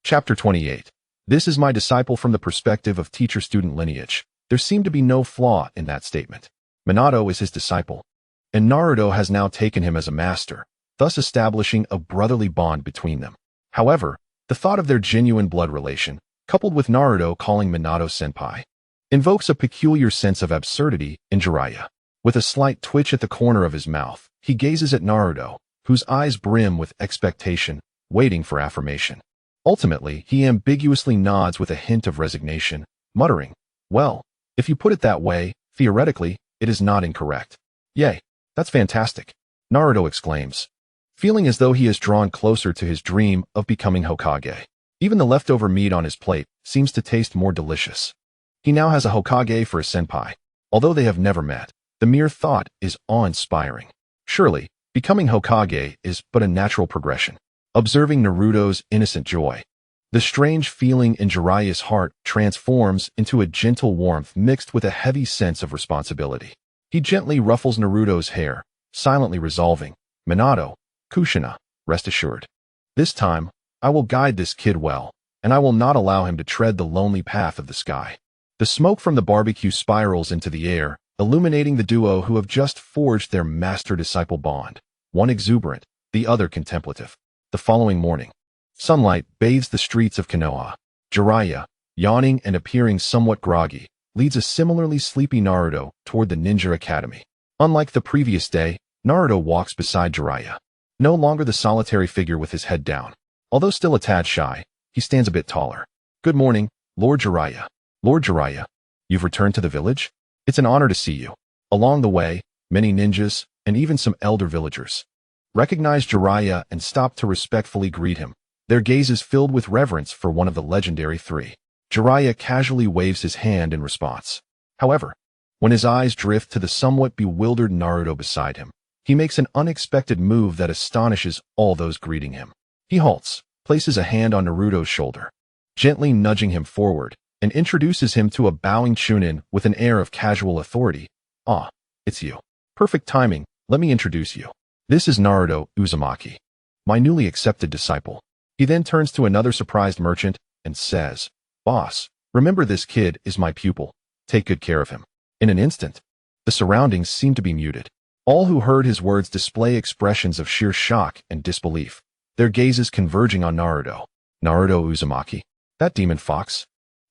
Chapter 28. This is my disciple. From the perspective of teacher-student lineage, there seemed to be no flaw in that statement. Minato is his disciple, and Naruto has now taken him as a master, thus establishing a brotherly bond between them. However, the thought of their genuine blood relation, coupled with Naruto calling Minato senpai, invokes a peculiar sense of absurdity in Jiraiya. With a slight twitch at the corner of his mouth, he gazes at Naruto, whose eyes brim with expectation, waiting for affirmation. Ultimately, he ambiguously nods with a hint of resignation, muttering, well, if you put it that way, theoretically, it is not incorrect. Yay, that's fantastic, Naruto exclaims, feeling as though he is drawn closer to his dream of becoming Hokage. Even the leftover meat on his plate seems to taste more delicious. He now has a Hokage for a senpai. Although they have never met, the mere thought is awe-inspiring. Surely, becoming Hokage is but a natural progression. Observing Naruto's innocent joy, the strange feeling in Jiraiya's heart transforms into a gentle warmth mixed with a heavy sense of responsibility. He gently ruffles Naruto's hair, silently resolving, Minato, Kushina, rest assured. This time, I will guide this kid well, and I will not allow him to tread the lonely path of the sky. The smoke from the barbecue spirals into the air, illuminating the duo who have just forged their master-disciple bond, one exuberant, the other contemplative. The following morning, sunlight bathes the streets of Konoha. Jiraiya, yawning and appearing somewhat groggy, leads a similarly sleepy Naruto toward the ninja academy. Unlike the previous day, Naruto walks beside Jiraiya, no longer the solitary figure with his head down. Although still a tad shy, he stands a bit taller. Good morning, Lord Jiraiya. Lord Jiraiya, you've returned to the village? It's an honor to see you. Along the way, many ninjas, and even some elder villagers, recognize Jiraiya and stop to respectfully greet him, their gazes filled with reverence for one of the legendary three. Jiraiya casually waves his hand in response. However, when his eyes drift to the somewhat bewildered Naruto beside him, he makes an unexpected move that astonishes all those greeting him. He halts, places a hand on Naruto's shoulder, gently nudging him forward, and introduces him to a bowing Chunin with an air of casual authority. Ah, it's you. Perfect timing, let me introduce you. This is Naruto Uzumaki, my newly accepted disciple. He then turns to another surprised merchant and says, Boss, remember this kid is my pupil. Take good care of him. In an instant, the surroundings seem to be muted. All who heard his words display expressions of sheer shock and disbelief, their gazes converging on Naruto. Naruto Uzumaki? That demon fox?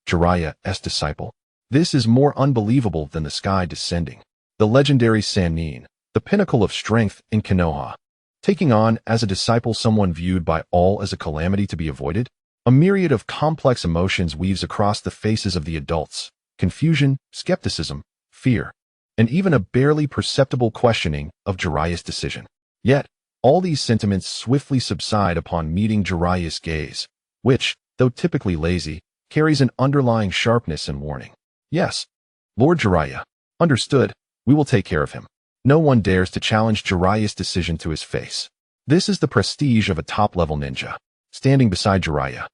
Jiraiya's disciple? This is more unbelievable than the sky descending. The legendary Sannin, the pinnacle of strength in Konoha, taking on as a disciple someone viewed by all as a calamity to be avoided? A myriad of complex emotions weaves across the faces of the adults: confusion, skepticism, fear, and even a barely perceptible questioning of Jiraiya's decision. Yet, all these sentiments swiftly subside upon meeting Jiraiya's gaze, which, though typically lazy, carries an underlying sharpness and warning. Yes, Lord Jiraiya. Understood. We will take care of him. No one dares to challenge Jiraiya's decision to his face. This is the prestige of a top-level ninja. Standing beside Jiraiya,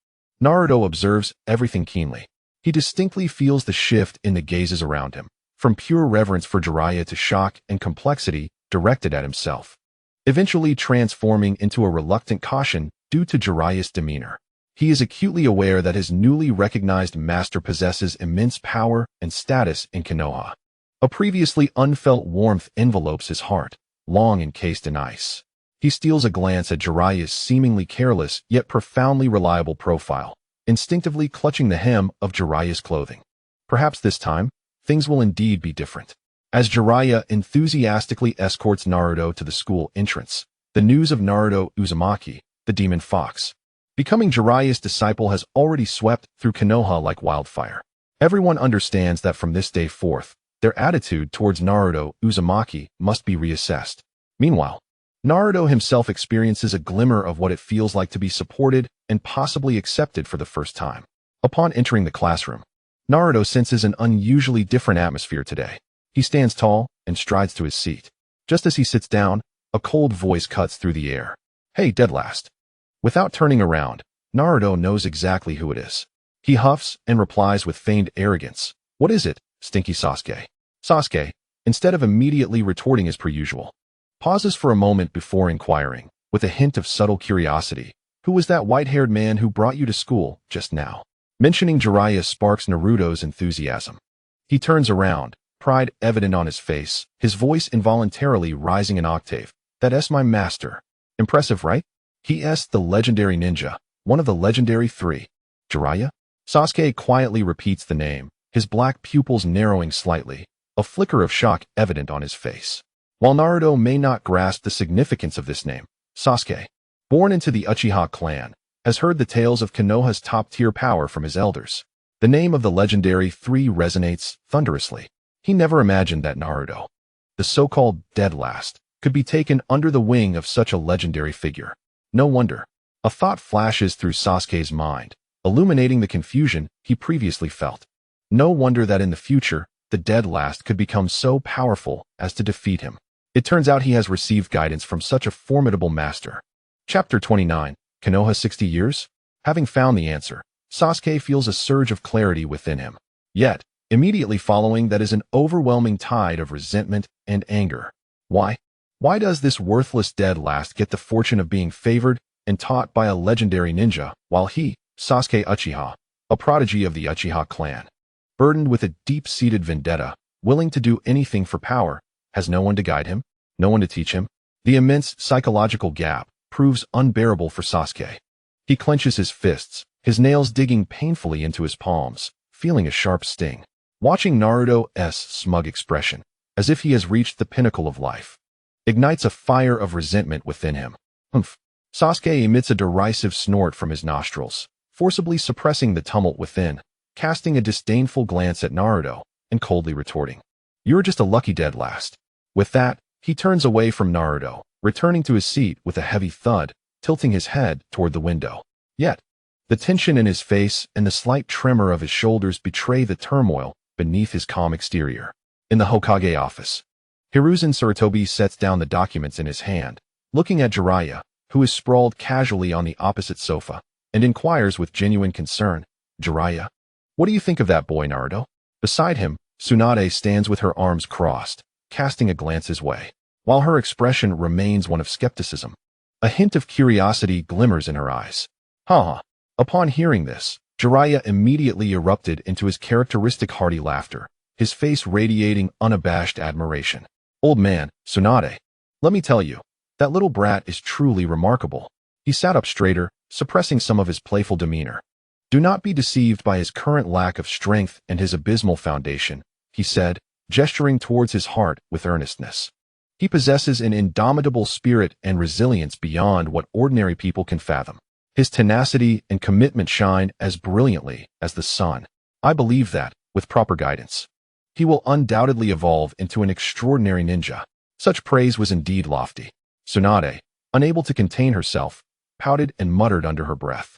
Naruto observes everything keenly. He distinctly feels the shift in the gazes around him, from pure reverence for Jiraiya to shock and complexity directed at himself, eventually transforming into a reluctant caution due to Jiraiya's demeanor. He is acutely aware that his newly recognized master possesses immense power and status in Konoha. A previously unfelt warmth envelopes his heart, long encased in ice. He steals a glance at Jiraiya's seemingly careless yet profoundly reliable profile, instinctively clutching the hem of Jiraiya's clothing. Perhaps this time, things will indeed be different. As Jiraiya enthusiastically escorts Naruto to the school entrance, the news of Naruto Uzumaki, the demon fox, becoming Jiraiya's disciple has already swept through Konoha like wildfire. Everyone understands that from this day forth, their attitude towards Naruto Uzumaki must be reassessed. Meanwhile, Naruto himself experiences a glimmer of what it feels like to be supported and possibly accepted for the first time. Upon entering the classroom, Naruto senses an unusually different atmosphere today. He stands tall and strides to his seat. Just as he sits down, a cold voice cuts through the air. "Hey, dead last." Without turning around, Naruto knows exactly who it is. He huffs and replies with feigned arrogance. "What is it, stinky Sasuke?" Sasuke, instead of immediately retorting as per usual, pauses for a moment before inquiring, with a hint of subtle curiosity, "Who was that white-haired man who brought you to school just now?" Mentioning Jiraiya sparks Naruto's enthusiasm. He turns around, pride evident on his face, his voice involuntarily rising an octave. "That's my master. Impressive, right? He's the legendary ninja, one of the legendary three." "Jiraiya?" Sasuke quietly repeats the name, his black pupils narrowing slightly, a flicker of shock evident on his face. While Naruto may not grasp the significance of this name, Sasuke, born into the Uchiha clan, has heard the tales of Konoha's top-tier power from his elders. The name of the legendary three resonates thunderously. He never imagined that Naruto, the so-called dead last, could be taken under the wing of such a legendary figure. No wonder. A thought flashes through Sasuke's mind, illuminating the confusion he previously felt. No wonder that in the future, the dead last could become so powerful as to defeat him. It turns out he has received guidance from such a formidable master. Chapter 29, Konoha 60 Years? Having found the answer, Sasuke feels a surge of clarity within him. Yet, immediately following that is an overwhelming tide of resentment and anger. Why? Why does this worthless dead last get the fortune of being favored and taught by a legendary ninja, while he, Sasuke Uchiha, a prodigy of the Uchiha clan, burdened with a deep-seated vendetta, willing to do anything for power, has no one to guide him, no one to teach him? The immense psychological gap proves unbearable for Sasuke. He clenches his fists, his nails digging painfully into his palms, feeling a sharp sting. Watching Naruto's smug expression, as if he has reached the pinnacle of life, ignites a fire of resentment within him. Humph. Sasuke emits a derisive snort from his nostrils, forcibly suppressing the tumult within, casting a disdainful glance at Naruto, and coldly retorting, "You're just a lucky dead last." With that, he turns away from Naruto, returning to his seat with a heavy thud, tilting his head toward the window. Yet, the tension in his face and the slight tremor of his shoulders betray the turmoil beneath his calm exterior. In the Hokage office, Hiruzen Sarutobi sets down the documents in his hand, looking at Jiraiya, who is sprawled casually on the opposite sofa, and inquires with genuine concern, "Jiraiya, what do you think of that boy, Naruto?" Beside him, Tsunade stands with her arms crossed, casting a glance his way. While her expression remains one of skepticism, a hint of curiosity glimmers in her eyes. "Huh." Upon hearing this, Jiraiya immediately erupted into his characteristic hearty laughter, his face radiating unabashed admiration. Old man, Tsunade. Let me tell you, that little brat is truly remarkable. He sat up straighter, suppressing some of his playful demeanor. Do not be deceived by his current lack of strength and his abysmal foundation, he said, gesturing towards his heart with earnestness. He possesses an indomitable spirit and resilience beyond what ordinary people can fathom. His tenacity and commitment shine as brilliantly as the sun. I believe that, with proper guidance, he will undoubtedly evolve into an extraordinary ninja. Such praise was indeed lofty. Tsunade, unable to contain herself, pouted and muttered under her breath.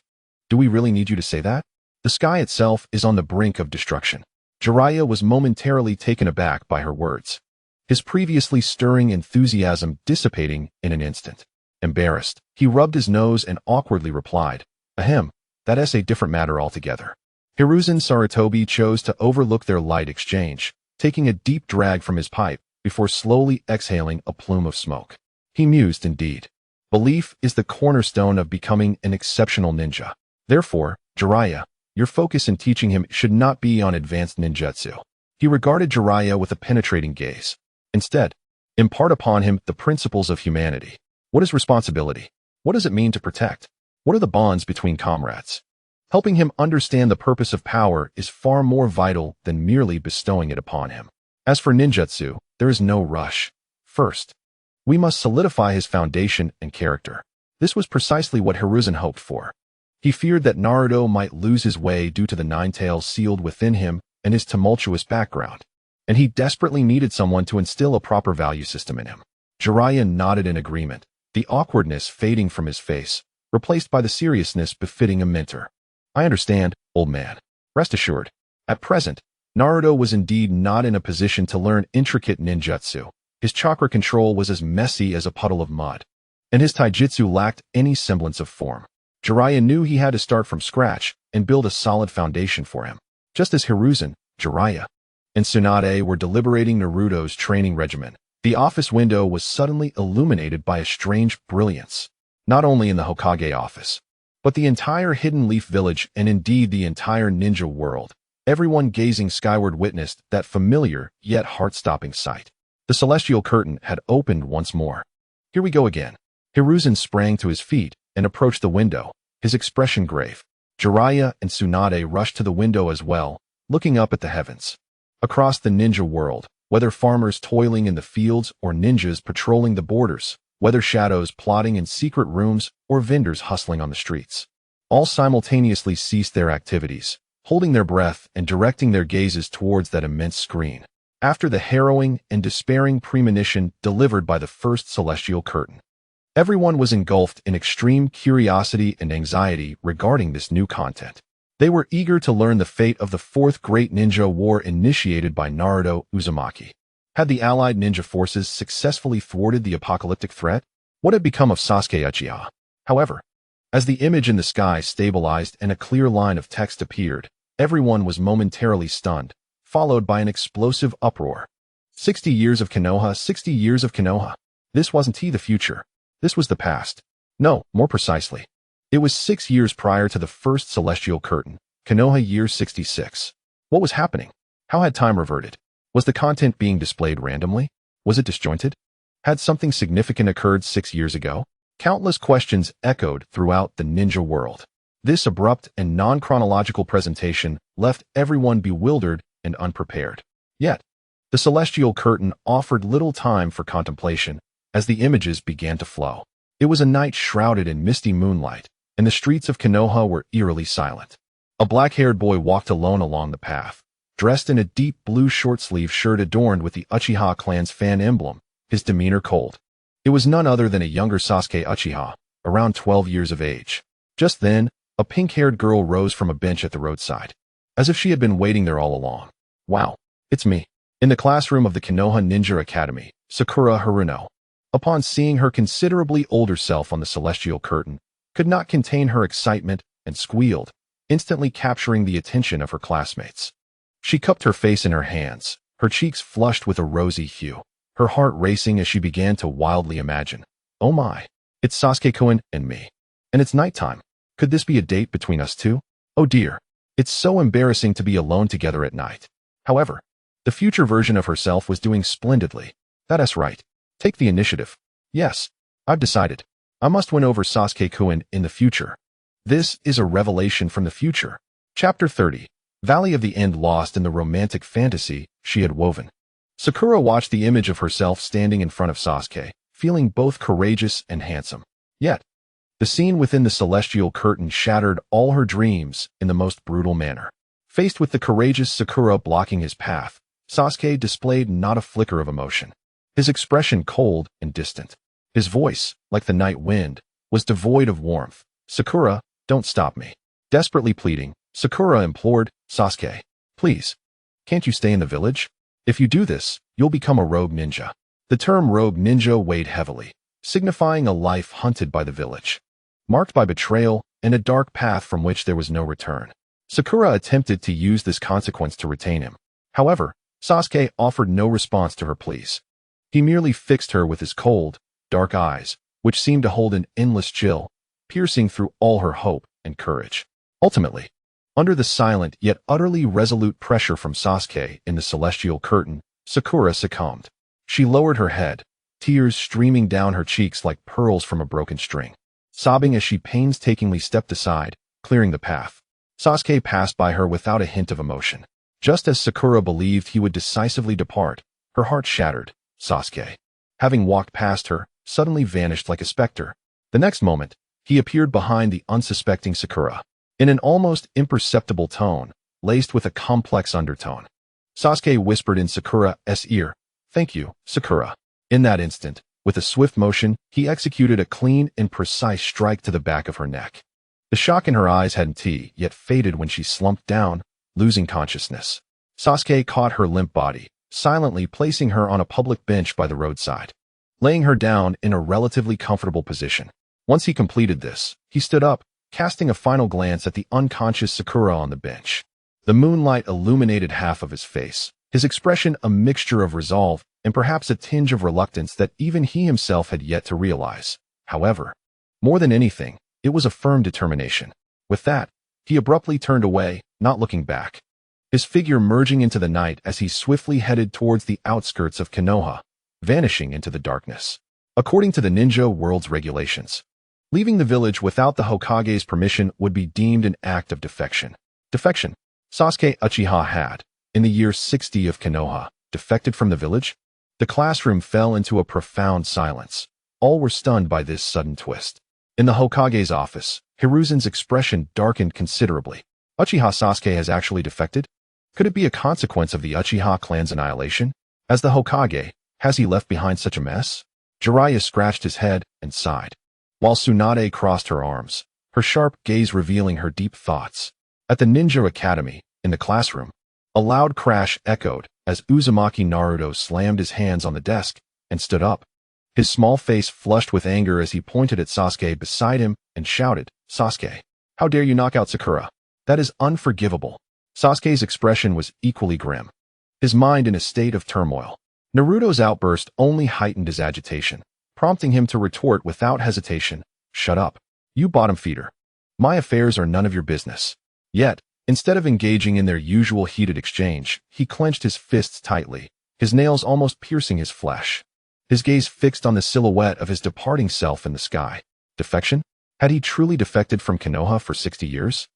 Do we really need you to say that? The sky itself is on the brink of destruction. Jiraiya was momentarily taken aback by her words, his previously stirring enthusiasm dissipating in an instant. Embarrassed, he rubbed his nose and awkwardly replied, Ahem, that's a different matter altogether. Hiruzen Sarutobi chose to overlook their light exchange, taking a deep drag from his pipe before slowly exhaling a plume of smoke. He mused indeed. Belief is the cornerstone of becoming an exceptional ninja. Therefore, Jiraiya, your focus in teaching him should not be on advanced ninjutsu. He regarded Jiraiya with a penetrating gaze. Instead, impart upon him the principles of humanity. What is responsibility? What does it mean to protect? What are the bonds between comrades? Helping him understand the purpose of power is far more vital than merely bestowing it upon him. As for ninjutsu, there is no rush. First, we must solidify his foundation and character. This was precisely what Hiruzen hoped for. He feared that Naruto might lose his way due to the nine tails sealed within him and his tumultuous background, and he desperately needed someone to instill a proper value system in him. Jiraiya nodded in agreement, the awkwardness fading from his face, replaced by the seriousness befitting a mentor. I understand, old man. Rest assured. At present, Naruto was indeed not in a position to learn intricate ninjutsu. His chakra control was as messy as a puddle of mud, and his taijutsu lacked any semblance of form. Jiraiya knew he had to start from scratch and build a solid foundation for him. Just as Hiruzen, Jiraiya, and Tsunade were deliberating Naruto's training regimen, the office window was suddenly illuminated by a strange brilliance. Not only in the Hokage office, but the entire Hidden Leaf Village and indeed the entire ninja world, everyone gazing skyward witnessed that familiar yet heart-stopping sight. The celestial curtain had opened once more. Here we go again. Hiruzen sprang to his feet and approached the window, his expression grave. Jiraiya and Tsunade rushed to the window as well, looking up at the heavens. Across the ninja world, whether farmers toiling in the fields or ninjas patrolling the borders, whether shadows plotting in secret rooms or vendors hustling on the streets, all simultaneously ceased their activities, holding their breath and directing their gazes towards that immense screen. After the harrowing and despairing premonition delivered by the first celestial curtain, everyone was engulfed in extreme curiosity and anxiety regarding this new content. They were eager to learn the fate of the fourth great ninja war initiated by Naruto Uzumaki. Had the allied ninja forces successfully thwarted the apocalyptic threat? What had become of Sasuke Uchiha? However, as the image in the sky stabilized and a clear line of text appeared, everyone was momentarily stunned, followed by an explosive uproar. 60 years of Konoha, 60 years of Konoha. This wasn't the future. This was the past. No, more precisely, it was 6 years prior to the first celestial curtain, Konoha year 66. What was happening? How had time reverted? Was the content being displayed randomly? Was it disjointed? Had something significant occurred 6 years ago? Countless questions echoed throughout the ninja world. This abrupt and non-chronological presentation left everyone bewildered and unprepared. Yet, the celestial curtain offered little time for contemplation as the images began to flow. It was a night shrouded in misty moonlight, and the streets of Konoha were eerily silent. A black-haired boy walked alone along the path, dressed in a deep blue short-sleeve shirt adorned with the Uchiha clan's fan emblem, his demeanor cold. It was none other than a younger Sasuke Uchiha, around 12 years of age. Just then, a pink-haired girl rose from a bench at the roadside, as if she had been waiting there all along. Wow, it's me. In the classroom of the Konoha Ninja Academy, Sakura Haruno, upon seeing her considerably older self on the celestial curtain, could not contain her excitement and squealed, instantly capturing the attention of her classmates. She cupped her face in her hands, her cheeks flushed with a rosy hue, her heart racing as she began to wildly imagine. Oh my, it's Sasuke-kun and me. And it's nighttime. Could this be a date between us two? Oh dear, it's so embarrassing to be alone together at night. However, the future version of herself was doing splendidly. That's right. Take the initiative. Yes, I've decided. I must win over Sasuke-kun in the future. This is a revelation from the future. Chapter 30. Valley of the End lost in the romantic fantasy she had woven. Sakura watched the image of herself standing in front of Sasuke, feeling both courageous and handsome. Yet, the scene within the celestial curtain shattered all her dreams in the most brutal manner. Faced with the courageous Sakura blocking his path, Sasuke displayed not a flicker of emotion. His expression cold and distant. His voice, like the night wind, was devoid of warmth. Sakura, don't stop me. Desperately pleading, Sakura implored, Sasuke, please, can't you stay in the village? If you do this, you'll become a rogue ninja. The term rogue ninja weighed heavily, signifying a life hunted by the village, marked by betrayal and a dark path from which there was no return. Sakura attempted to use this consequence to retain him. However, Sasuke offered no response to her pleas. He merely fixed her with his cold, dark eyes, which seemed to hold an endless chill, piercing through all her hope and courage. Ultimately, under the silent yet utterly resolute pressure from Sasuke in the celestial curtain, Sakura succumbed. She lowered her head, tears streaming down her cheeks like pearls from a broken string, sobbing as she painstakingly stepped aside, clearing the path. Sasuke passed by her without a hint of emotion. Just as Sakura believed he would decisively depart, her heart shattered. Sasuke, having walked past her, suddenly vanished like a specter. The next moment, he appeared behind the unsuspecting Sakura, in an almost imperceptible tone, laced with a complex undertone. Sasuke whispered in Sakura's ear, "Thank you, Sakura." In that instant, with a swift motion, he executed a clean and precise strike to the back of her neck. The shock in her eyes hadn't yet faded when she slumped down, losing consciousness. Sasuke caught her limp body, silently placing her on a public bench by the roadside, laying her down in a relatively comfortable position. Once he completed this, he stood up, casting a final glance at the unconscious Sakura on the bench. The moonlight illuminated half of his face, his expression a mixture of resolve and perhaps a tinge of reluctance that even he himself had yet to realize. However, more than anything, it was a firm determination. With that, he abruptly turned away, not looking back, his figure merging into the night as he swiftly headed towards the outskirts of Konoha, vanishing into the darkness. According to the ninja world's regulations, leaving the village without the Hokage's permission would be deemed an act of defection. Defection. Sasuke Uchiha had, in the year 60 of Konoha, defected from the village. The classroom fell into a profound silence. All were stunned by this sudden twist. In the Hokage's office, Hiruzen's expression darkened considerably. Uchiha Sasuke has actually defected? Could it be a consequence of the Uchiha clan's annihilation? As the Hokage, has he left behind such a mess? Jiraiya scratched his head and sighed, while Tsunade crossed her arms, her sharp gaze revealing her deep thoughts. At the Ninja Academy, in the classroom, a loud crash echoed as Uzumaki Naruto slammed his hands on the desk and stood up, his small face flushed with anger as he pointed at Sasuke beside him and shouted, "Sasuke, how dare you knock out Sakura? That is unforgivable." Sasuke's expression was equally grim, his mind in a state of turmoil. Naruto's outburst only heightened his agitation, prompting him to retort without hesitation, "Shut up, you bottom feeder. My affairs are none of your business." Yet, instead of engaging in their usual heated exchange, he clenched his fists tightly, his nails almost piercing his flesh, his gaze fixed on the silhouette of his departing self in the sky. Defection? Had he truly defected from Konoha for 60 years?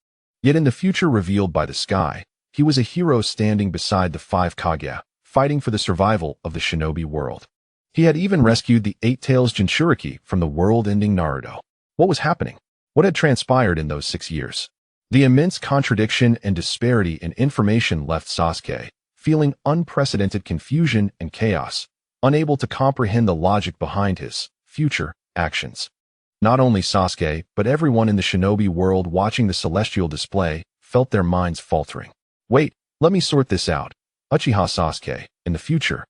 Yet in the future revealed by the sky, he was a hero standing beside the 5 Kage, fighting for the survival of the Shinobi world. He had even rescued the 8 Tails Jinchuriki from the world-ending Naruto. What was happening? What had transpired in those 6 years? The immense contradiction and disparity in information left Sasuke feeling unprecedented confusion and chaos, unable to comprehend the logic behind his future actions. Not only Sasuke, but everyone in the Shinobi world watching the celestial display felt their minds faltering. Wait, let me sort this out. Uchiha Sasuke, in the future,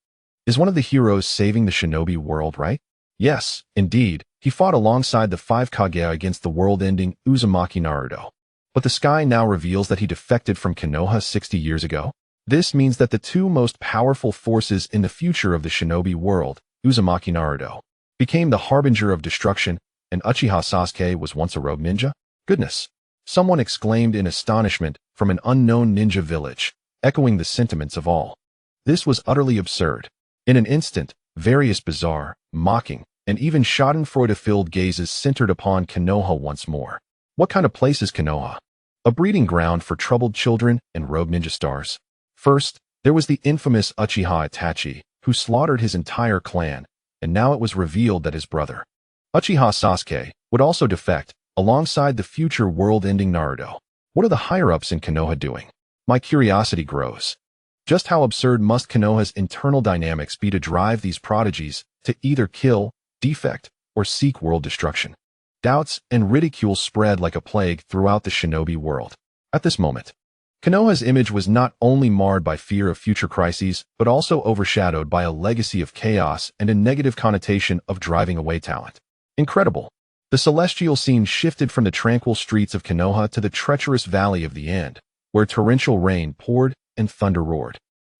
is one of the heroes saving the Shinobi world, right? Yes, indeed, he fought alongside the 5 Kage against the world-ending Uzumaki Naruto. But the sky now reveals that he defected from Konoha 60 years ago. This means that the two most powerful forces in the future of the Shinobi world, Uzumaki Naruto, became the harbinger of destruction, and Uchiha Sasuke was once a rogue ninja? Goodness! Someone exclaimed in astonishment from an unknown ninja village, echoing the sentiments of all. This was utterly absurd. In an instant, Various bizarre, mocking, and even schadenfreude-filled gazes centered upon Konoha once more. What kind of place is Konoha? A breeding ground for troubled children and rogue ninja stars. First, there was the infamous Uchiha Itachi, who slaughtered his entire clan, and now it was revealed that his brother, Uchiha Sasuke, would also defect, alongside the future world-ending Naruto. What are the higher-ups in Konoha doing? My curiosity grows. Just how absurd must Konoha's internal dynamics be to drive these prodigies to either kill, defect, or seek world destruction? Doubts and ridicule spread like a plague throughout the Shinobi world. At this moment, Konoha's image was not only marred by fear of future crises, but also overshadowed by a legacy of chaos and a negative connotation of driving away talent. Incredible. The celestial scene shifted from the tranquil streets of Konoha to the treacherous valley of the End, where torrential rain poured and thunder roared.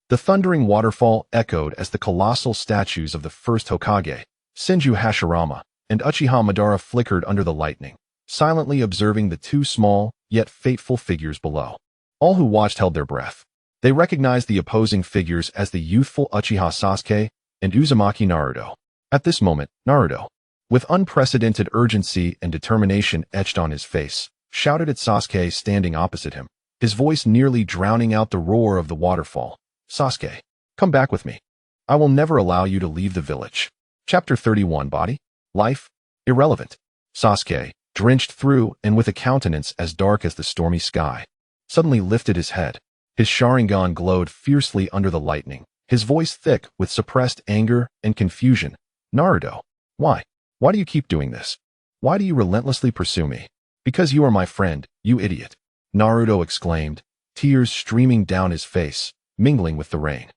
The thundering waterfall echoed as the colossal statues of the first Hokage, Senju Hashirama, and Uchiha Madara flickered under the lightning, silently observing the two small, yet fateful figures below. All who watched held their breath. They recognized the opposing figures as the youthful Uchiha Sasuke and Uzumaki Naruto. At this moment, Naruto, with unprecedented urgency and determination etched on his face, shouted at Sasuke standing opposite him, his voice nearly drowning out the roar of the waterfall. Sasuke, come back with me. I will never allow you to leave the village. Chapter 31. Body? Life? Irrelevant. Sasuke, drenched through and with a countenance as dark as the stormy sky, suddenly lifted his head. His Sharingan glowed fiercely under the lightning, his voice thick with suppressed anger and confusion. Naruto, why? Why do you keep doing this? Why do you relentlessly pursue me? Because you are my friend, you idiot. Naruto exclaimed, tears streaming down his face, mingling with the rain.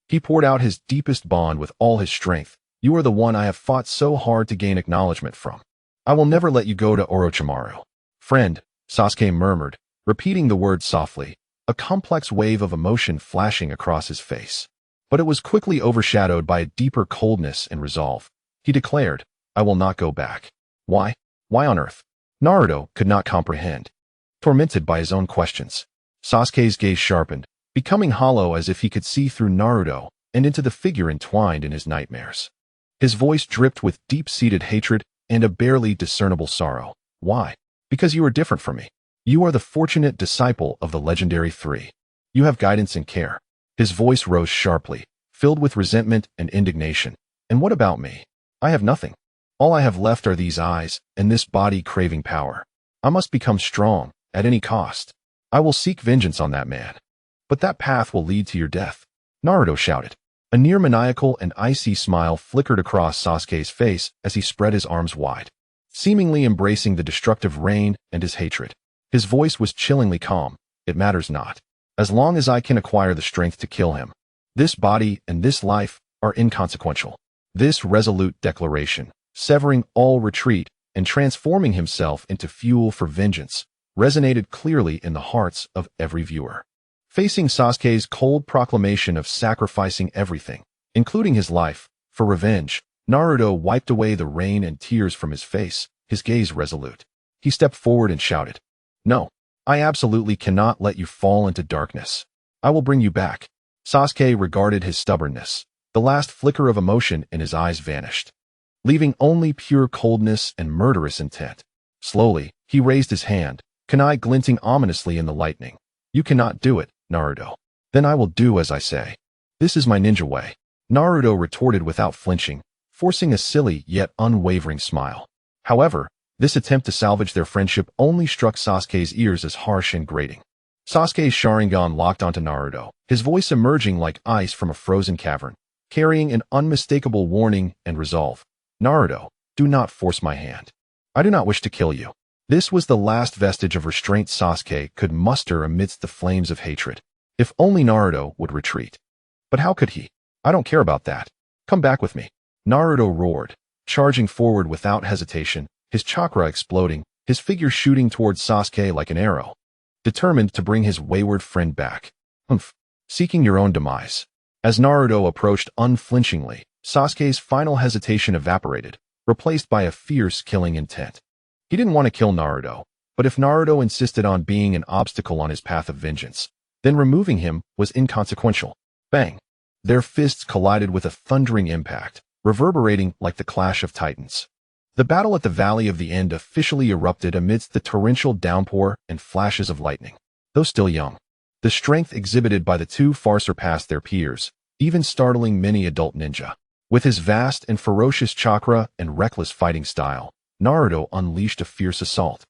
He poured out his deepest bond with all his strength. You are the one I have fought so hard to gain acknowledgement from. I will never let you go to Orochimaru. Friend, Sasuke murmured, repeating the word softly, a complex wave of emotion flashing across his face. But it was quickly overshadowed by a deeper coldness and resolve. He declared, I will not go back. Why? Why on earth? Naruto could not comprehend. Tormented by his own questions, Sasuke's gaze sharpened, becoming hollow as if he could see through Naruto and into the figure entwined in his nightmares. His voice dripped with deep-seated hatred and a barely discernible sorrow. Why? Because you are different from me. You are the fortunate disciple of the legendary three. You have guidance and care. His voice rose sharply, filled with resentment and indignation. And what about me? I have nothing. All I have left are these eyes and this body craving power. I must become strong, at any cost. I will seek vengeance on that man. But that path will lead to your death. Naruto shouted. A near-maniacal and icy smile flickered across Sasuke's face as he spread his arms wide, seemingly embracing the destructive rain and his hatred. His voice was chillingly calm. It matters not. As long as I can acquire the strength to kill him, this body and this life are inconsequential. This resolute declaration, severing all retreat and transforming himself into fuel for vengeance, resonated clearly in the hearts of every viewer. Facing Sasuke's cold proclamation of sacrificing everything, including his life, for revenge, Naruto wiped away the rain and tears from his face, his gaze resolute. He stepped forward and shouted, No, I absolutely cannot let you fall into darkness. I will bring you back. Sasuke regarded his stubbornness. The last flicker of emotion in his eyes vanished, leaving only pure coldness and murderous intent. Slowly, he raised his hand, kunai glinting ominously in the lightning. You cannot do it, Naruto. Then I will do as I say. This is my ninja way. Naruto retorted without flinching, forcing a silly yet unwavering smile. However, this attempt to salvage their friendship only struck Sasuke's ears as harsh and grating. Sasuke's Sharingan locked onto Naruto, his voice emerging like ice from a frozen cavern, carrying an unmistakable warning and resolve. Naruto, do not force my hand. I do not wish to kill you. This was the last vestige of restraint Sasuke could muster amidst the flames of hatred. If only Naruto would retreat. But how could he? I don't care about that. Come back with me. Naruto roared, charging forward without hesitation, his chakra exploding, his figure shooting towards Sasuke like an arrow, determined to bring his wayward friend back. Seeking your own demise. As Naruto approached unflinchingly, Sasuke's final hesitation evaporated, replaced by a fierce killing intent. He didn't want to kill Naruto, but if Naruto insisted on being an obstacle on his path of vengeance, then removing him was inconsequential. Bang! Their fists collided with a thundering impact, reverberating like the clash of titans. The battle at the Valley of the End officially erupted amidst the torrential downpour and flashes of lightning. Though still young, the strength exhibited by the two far surpassed their peers, even startling many adult ninja. With his vast and ferocious chakra and reckless fighting style, Naruto unleashed a fierce assault,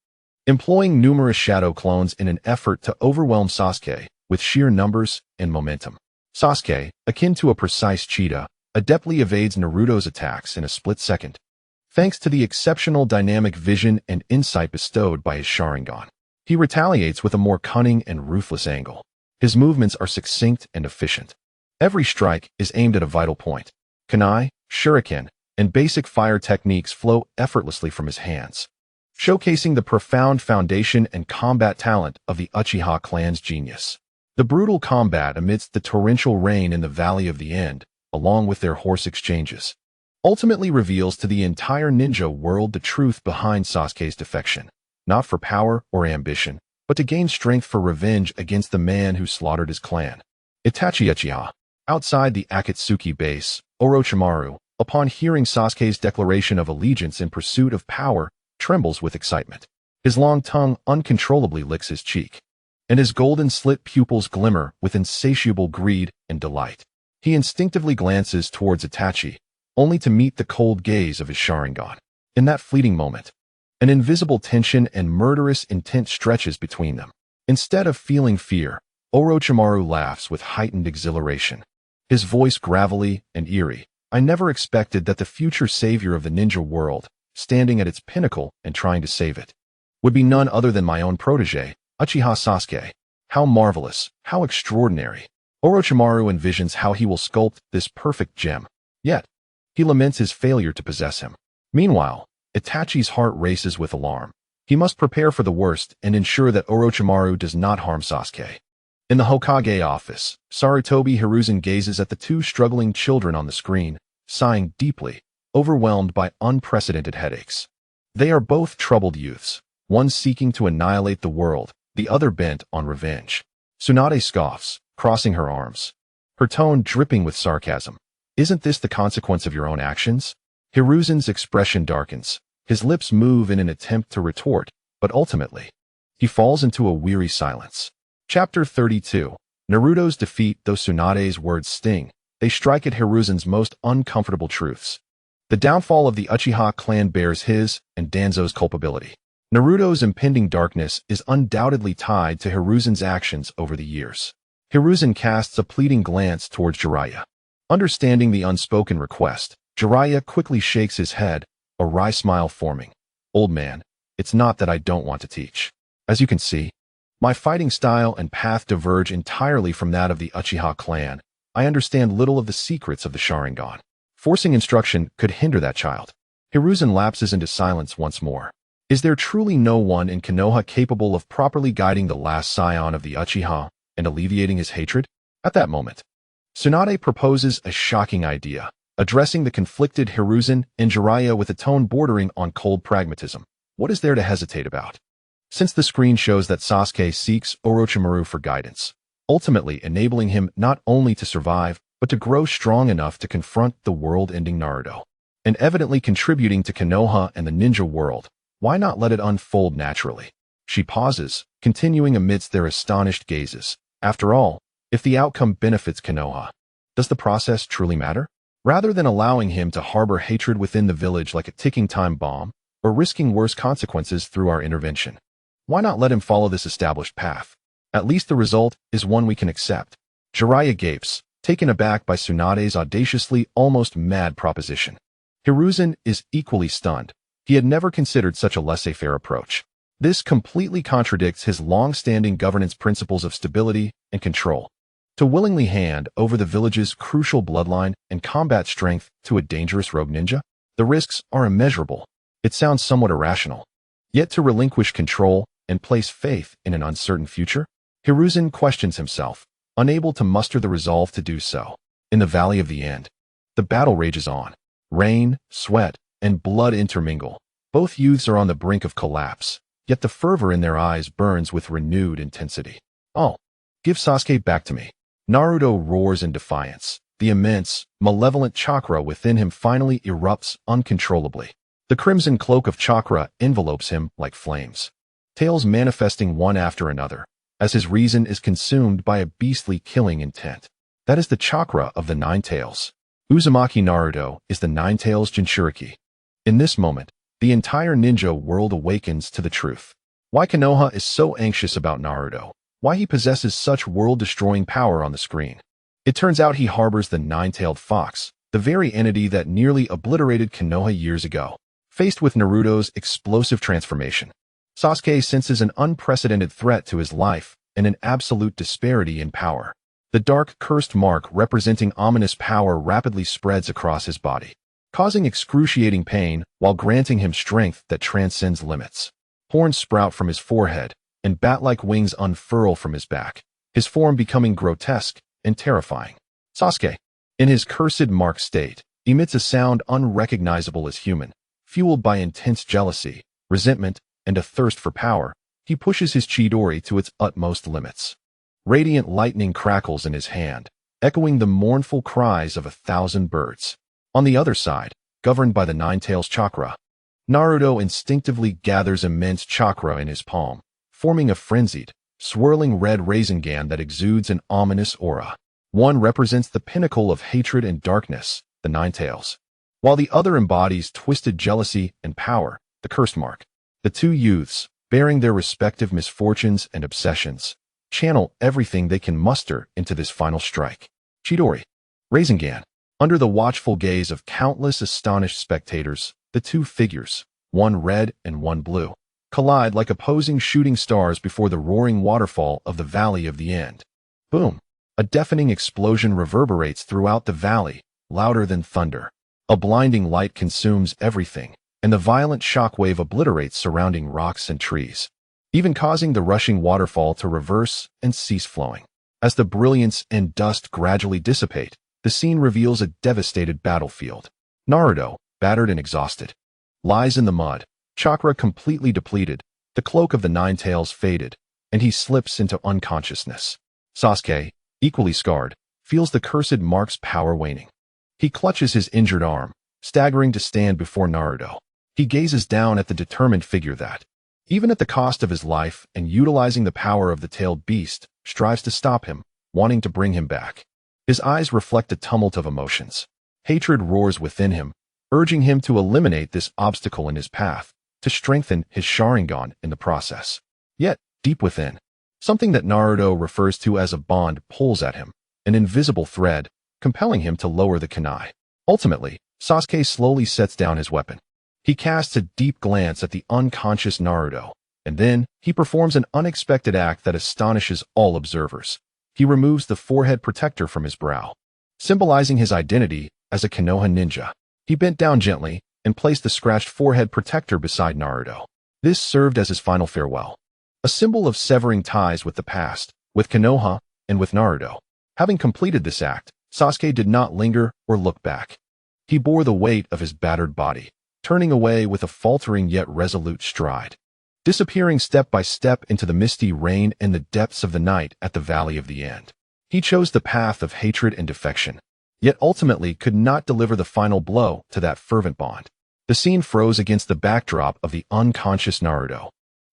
employing numerous shadow clones in an effort to overwhelm Sasuke with sheer numbers and momentum. Sasuke, akin to a precise cheetah, adeptly evades Naruto's attacks in a split second, thanks to the exceptional dynamic vision and insight bestowed by his Sharingan. He retaliates with a more cunning and ruthless angle. His movements are succinct and efficient. Every strike is aimed at a vital point. Kunai, shuriken, and basic fire techniques flow effortlessly from his hands, showcasing the profound foundation and combat talent of the Uchiha clan's genius. The brutal combat amidst the torrential rain in the Valley of the End, along with their horse exchanges, ultimately reveals to the entire ninja world the truth behind Sasuke's defection, not for power or ambition, but to gain strength for revenge against the man who slaughtered his clan. Itachi Uchiha. Outside the Akatsuki base, Orochimaru, upon hearing Sasuke's declaration of allegiance in pursuit of power, trembles with excitement. His long tongue uncontrollably licks his cheek, and his golden-slit pupils glimmer with insatiable greed and delight. He instinctively glances towards Itachi, only to meet the cold gaze of his Sharingan. In that fleeting moment, an invisible tension and murderous intent stretches between them. Instead of feeling fear, Orochimaru laughs with heightened exhilaration, his voice gravelly and eerie. I never expected that the future savior of the ninja world, standing at its pinnacle and trying to save it, would be none other than my own protege, Uchiha Sasuke. How marvelous, how extraordinary. Orochimaru envisions how he will sculpt this perfect gem. Yet, he laments his failure to possess him. Meanwhile, Itachi's heart races with alarm. He must prepare for the worst and ensure that Orochimaru does not harm Sasuke. In the Hokage office, Sarutobi Hiruzen gazes at the two struggling children on the screen, sighing deeply, overwhelmed by unprecedented headaches. They are both troubled youths, one seeking to annihilate the world, the other bent on revenge. Tsunade scoffs, crossing her arms, her tone dripping with sarcasm. Isn't this the consequence of your own actions? Hiruzen's expression darkens. His lips move in an attempt to retort, but ultimately, he falls into a weary silence. Chapter 32. Naruto's defeat. Though Tsunade's words sting, they strike at Hiruzen's most uncomfortable truths. The downfall of the Uchiha clan bears his and Danzo's culpability. Naruto's impending darkness is undoubtedly tied to Hiruzen's actions over the years. Hiruzen casts a pleading glance towards Jiraiya. Understanding the unspoken request, Jiraiya quickly shakes his head, a wry smile forming. Old man, it's not that I don't want to teach. As you can see, my fighting style and path diverge entirely from that of the Uchiha clan. I understand little of the secrets of the Sharingan. Forcing instruction could hinder that child. Hiruzen lapses into silence once more. Is there truly no one in Konoha capable of properly guiding the last scion of the Uchiha and alleviating his hatred? At that moment, Tsunade proposes a shocking idea, addressing the conflicted Hiruzen and Jiraiya with a tone bordering on cold pragmatism. What is there to hesitate about? Since the screen shows that Sasuke seeks Orochimaru for guidance, ultimately enabling him not only to survive, but to grow strong enough to confront the world-ending Naruto, and evidently contributing to Konoha and the ninja world, why not let it unfold naturally? She pauses, continuing amidst their astonished gazes. After all, if the outcome benefits Konoha, does the process truly matter? Rather than allowing him to harbor hatred within the village like a ticking time bomb, or risking worse consequences through our intervention, why not let him follow this established path? At least the result is one we can accept. Jiraiya gapes, taken aback by Tsunade's audaciously almost mad proposition. Hiruzen is equally stunned. He had never considered such a laissez-faire approach. This completely contradicts his long-standing governance principles of stability and control. To willingly hand over the village's crucial bloodline and combat strength to a dangerous rogue ninja, the risks are immeasurable. It sounds somewhat irrational. Yet to relinquish control and place faith in an uncertain future? Hiruzen questions himself, unable to muster the resolve to do so. In the Valley of the End, the battle rages on. Rain, sweat, and blood intermingle. Both youths are on the brink of collapse, yet the fervor in their eyes burns with renewed intensity. Oh, give Sasuke back to me. Naruto roars in defiance, the immense, malevolent chakra within him finally erupts uncontrollably. The crimson cloak of chakra envelopes him like flames, tails manifesting one after another, as his reason is consumed by a beastly killing intent. That is the chakra of the Nine Tails. Uzumaki Naruto is the Nine Tails Jinchuriki. In this moment, the entire ninja world awakens to the truth. Why Konoha is so anxious about Naruto, why he possesses such world-destroying power on the screen. It turns out he harbors the nine-tailed fox, the very entity that nearly obliterated Konoha years ago. Faced with Naruto's explosive transformation, Sasuke senses an unprecedented threat to his life and an absolute disparity in power. The dark, cursed mark representing ominous power rapidly spreads across his body, causing excruciating pain while granting him strength that transcends limits. Horns sprout from his forehead, and bat-like wings unfurl from his back, his form becoming grotesque and terrifying. Sasuke, in his cursed mark state, emits a sound unrecognizable as human. Fueled by intense jealousy, resentment, and a thirst for power, he pushes his Chidori to its utmost limits. Radiant lightning crackles in his hand, echoing the mournful cries of 1,000 birds. On the other side, governed by the Nine Tails chakra, Naruto instinctively gathers immense chakra in his palm, forming a frenzied, swirling red Rasengan that exudes an ominous aura. One represents the pinnacle of hatred and darkness, the Nine Tails, while the other embodies twisted jealousy and power, the cursed mark. The two youths, bearing their respective misfortunes and obsessions, channel everything they can muster into this final strike. Chidori. Rasengan. Under the watchful gaze of countless astonished spectators, the two figures, one red and one blue, collide like opposing shooting stars before the roaring waterfall of the Valley of the End. Boom! A deafening explosion reverberates throughout the valley, louder than thunder. A blinding light consumes everything, and the violent shockwave obliterates surrounding rocks and trees, even causing the rushing waterfall to reverse and cease flowing. As the brilliance and dust gradually dissipate, the scene reveals a devastated battlefield. Naruto, battered and exhausted, lies in the mud, chakra completely depleted, the cloak of the Nine Tails faded, and he slips into unconsciousness. Sasuke, equally scarred, feels the cursed mark's power waning. He clutches his injured arm, staggering to stand before Naruto. He gazes down at the determined figure that, even at the cost of his life and utilizing the power of the tailed beast, strives to stop him, wanting to bring him back. His eyes reflect a tumult of emotions. Hatred roars within him, urging him to eliminate this obstacle in his path, to strengthen his Sharingan in the process. Yet, deep within, something that Naruto refers to as a bond pulls at him, an invisible thread, compelling him to lower the kunai. Ultimately, Sasuke slowly sets down his weapon. He casts a deep glance at the unconscious Naruto, and then he performs an unexpected act that astonishes all observers. He removes the forehead protector from his brow, symbolizing his identity as a Konoha ninja. He bent down gently and placed the scratched forehead protector beside Naruto. This served as his final farewell, a symbol of severing ties with the past, with Konoha, and with Naruto. Having completed this act, Sasuke did not linger or look back. He bore the weight of his battered body, turning away with a faltering yet resolute stride, disappearing step by step into the misty rain and the depths of the night at the Valley of the End. He chose the path of hatred and defection, yet ultimately could not deliver the final blow to that fervent bond. The scene froze against the backdrop of the unconscious Naruto,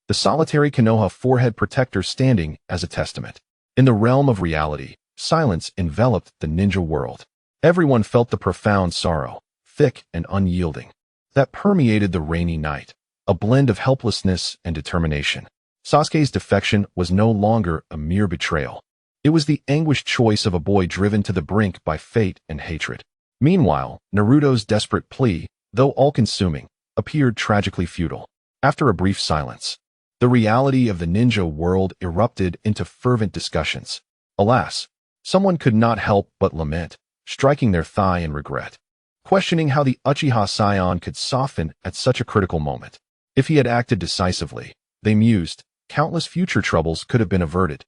the solitary Konoha forehead protector standing as a testament. In the realm of reality, silence enveloped the ninja world. Everyone felt the profound sorrow, thick and unyielding, that permeated the rainy night, a blend of helplessness and determination. Sasuke's defection was no longer a mere betrayal. It was the anguished choice of a boy driven to the brink by fate and hatred. Meanwhile, Naruto's desperate plea, though all-consuming, appeared tragically futile. After a brief silence, the reality of the ninja world erupted into fervent discussions. Alas, someone could not help but lament, striking their thigh in regret, questioning how the Uchiha scion could soften at such a critical moment. If he had acted decisively, they mused, countless future troubles could have been averted.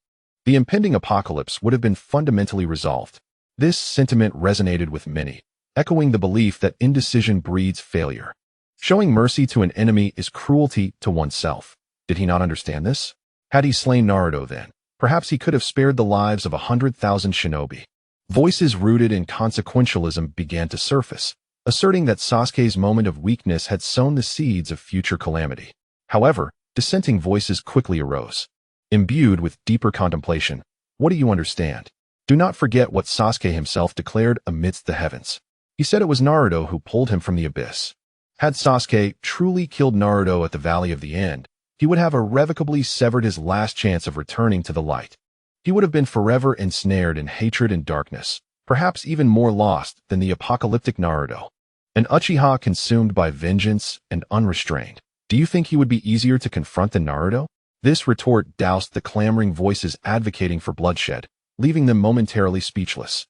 The impending apocalypse would have been fundamentally resolved. This sentiment resonated with many, echoing the belief that indecision breeds failure. Showing mercy to an enemy is cruelty to oneself. Did he not understand this? Had he slain Naruto then, perhaps he could have spared the lives of 100,000 shinobi. Voices rooted in consequentialism began to surface, asserting that Sasuke's moment of weakness had sown the seeds of future calamity. However, dissenting voices quickly arose. Imbued with deeper contemplation, what do you understand? Do not forget what Sasuke himself declared amidst the heavens. He said it was Naruto who pulled him from the abyss. Had Sasuke truly killed Naruto at the Valley of the End, he would have irrevocably severed his last chance of returning to the light. He would have been forever ensnared in hatred and darkness, perhaps even more lost than the apocalyptic Naruto. An Uchiha consumed by vengeance and unrestrained. Do you think he would be easier to confront than Naruto? This retort doused the clamoring voices advocating for bloodshed, leaving them momentarily speechless.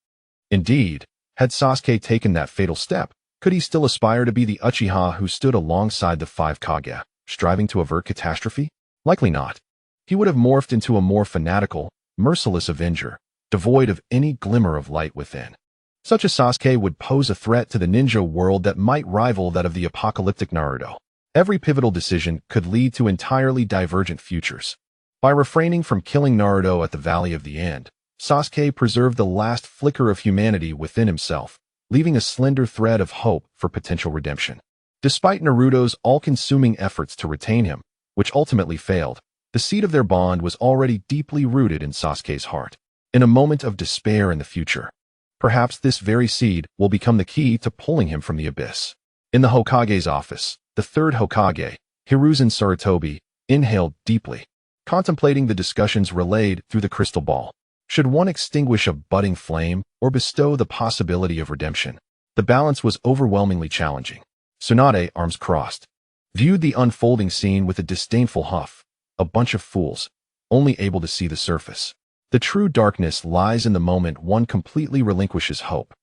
Indeed, had Sasuke taken that fatal step, could he still aspire to be the Uchiha who stood alongside the five Kage, striving to avert catastrophe? Likely not. He would have morphed into a more fanatical, merciless avenger, devoid of any glimmer of light within. Such a Sasuke would pose a threat to the ninja world that might rival that of the apocalyptic Naruto. Every pivotal decision could lead to entirely divergent futures. By refraining from killing Naruto at the Valley of the End, Sasuke preserved the last flicker of humanity within himself, leaving a slender thread of hope for potential redemption. Despite Naruto's all-consuming efforts to retain him, which ultimately failed, the seed of their bond was already deeply rooted in Sasuke's heart. In a moment of despair in the future, perhaps this very seed will become the key to pulling him from the abyss. In the Hokage's office, the third Hokage, Hiruzen Sarutobi, inhaled deeply, contemplating the discussions relayed through the crystal ball. Should one extinguish a budding flame or bestow the possibility of redemption? The balance was overwhelmingly challenging. Tsunade, arms crossed, viewed the unfolding scene with a disdainful huff. A bunch of fools, only able to see the surface. The true darkness lies in the moment one completely relinquishes hope.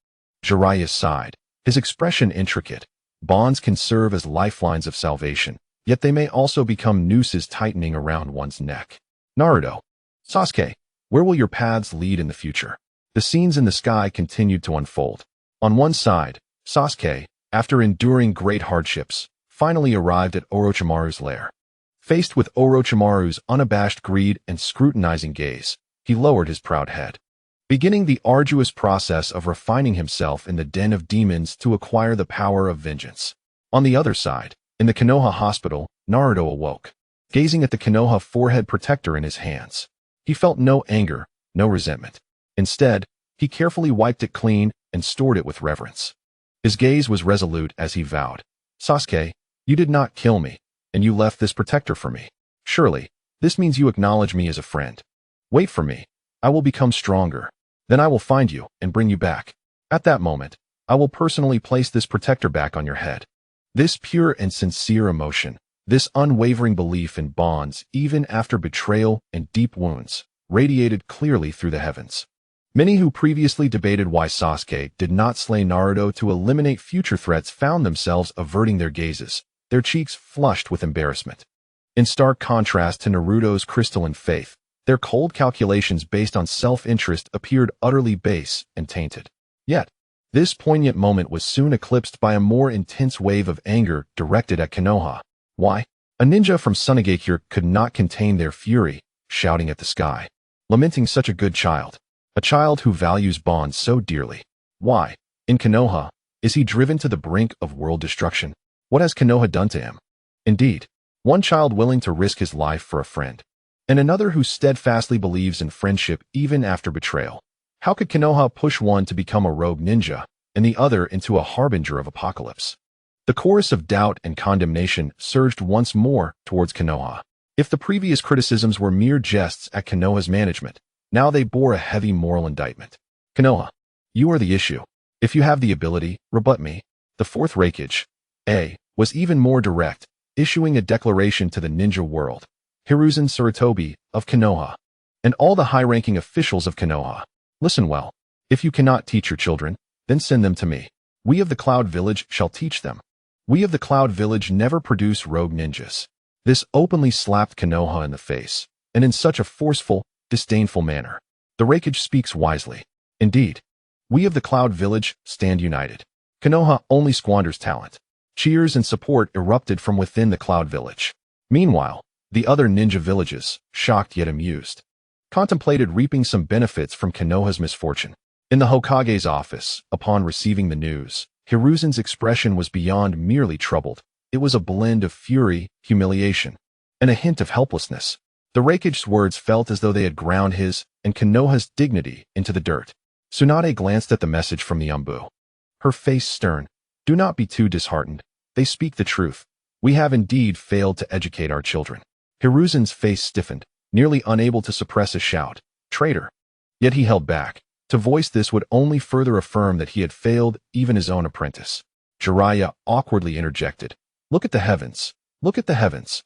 Jiraiya sighed, his expression intricate. Bonds can serve as lifelines of salvation, yet they may also become nooses tightening around one's neck. Naruto. Sasuke, where will your paths lead in the future? The scenes in the sky continued to unfold. On one side, Sasuke, after enduring great hardships, finally arrived at Orochimaru's lair. Faced with Orochimaru's unabashed greed and scrutinizing gaze, he lowered his proud head, beginning the arduous process of refining himself in the den of demons to acquire the power of vengeance. On the other side, in the Konoha hospital, Naruto awoke, gazing at the Konoha forehead protector in his hands. He felt no anger, no resentment. Instead, he carefully wiped it clean and stored it with reverence. His gaze was resolute as he vowed, "Sasuke, you did not kill me, and you left this protector for me. Surely, this means you acknowledge me as a friend. Wait for me. I will become stronger. Then I will find you and bring you back. At that moment, I will personally place this protector back on your head." This pure and sincere emotion, this unwavering belief in bonds even after betrayal and deep wounds, radiated clearly through the heavens. Many who previously debated why Sasuke did not slay Naruto to eliminate future threats found themselves averting their gazes, their cheeks flushed with embarrassment. In stark contrast to Naruto's crystalline faith, their cold calculations based on self-interest appeared utterly base and tainted. Yet, this poignant moment was soon eclipsed by a more intense wave of anger directed at Konoha. Why? A ninja from Tsunade could not contain their fury, shouting at the sky, lamenting such a good child, a child who values bonds so dearly. Why, in Konoha, is he driven to the brink of world destruction? What has Konoha done to him? Indeed, one child willing to risk his life for a friend, and another who steadfastly believes in friendship even after betrayal. How could Konoha push one to become a rogue ninja, and the other into a harbinger of apocalypse? The chorus of doubt and condemnation surged once more towards Konoha. If the previous criticisms were mere jests at Konoha's management, now they bore a heavy moral indictment. Konoha, you are the issue. If you have the ability, rebut me. The fourth Hokage, was even more direct, issuing a declaration to the ninja world, Hiruzen Sarutobi, of Konoha, and all the high-ranking officials of Konoha. Listen well. If you cannot teach your children, then send them to me. We of the Cloud Village shall teach them. We of the Cloud Village never produce rogue ninjas. This openly slapped Konoha in the face, and in such a forceful, disdainful manner. The Hokage speaks wisely. Indeed, we of the Cloud Village stand united. Konoha only squanders talent. Cheers and support erupted from within the Cloud Village. Meanwhile, the other ninja villages, shocked yet amused, contemplated reaping some benefits from Konoha's misfortune. In the Hokage's office, upon receiving the news, Hiruzen's expression was beyond merely troubled. It was a blend of fury, humiliation, and a hint of helplessness. The Raikage's words felt as though they had ground his and Konoha's dignity into the dirt. Tsunade glanced at the message from the Umbu. Her face stern. Do not be too disheartened. They speak the truth. We have indeed failed to educate our children. Hiruzen's face stiffened, nearly unable to suppress a shout. Traitor. Yet he held back. To voice this would only further affirm that he had failed even his own apprentice. Jiraiya awkwardly interjected. Look at the heavens. Look at the heavens.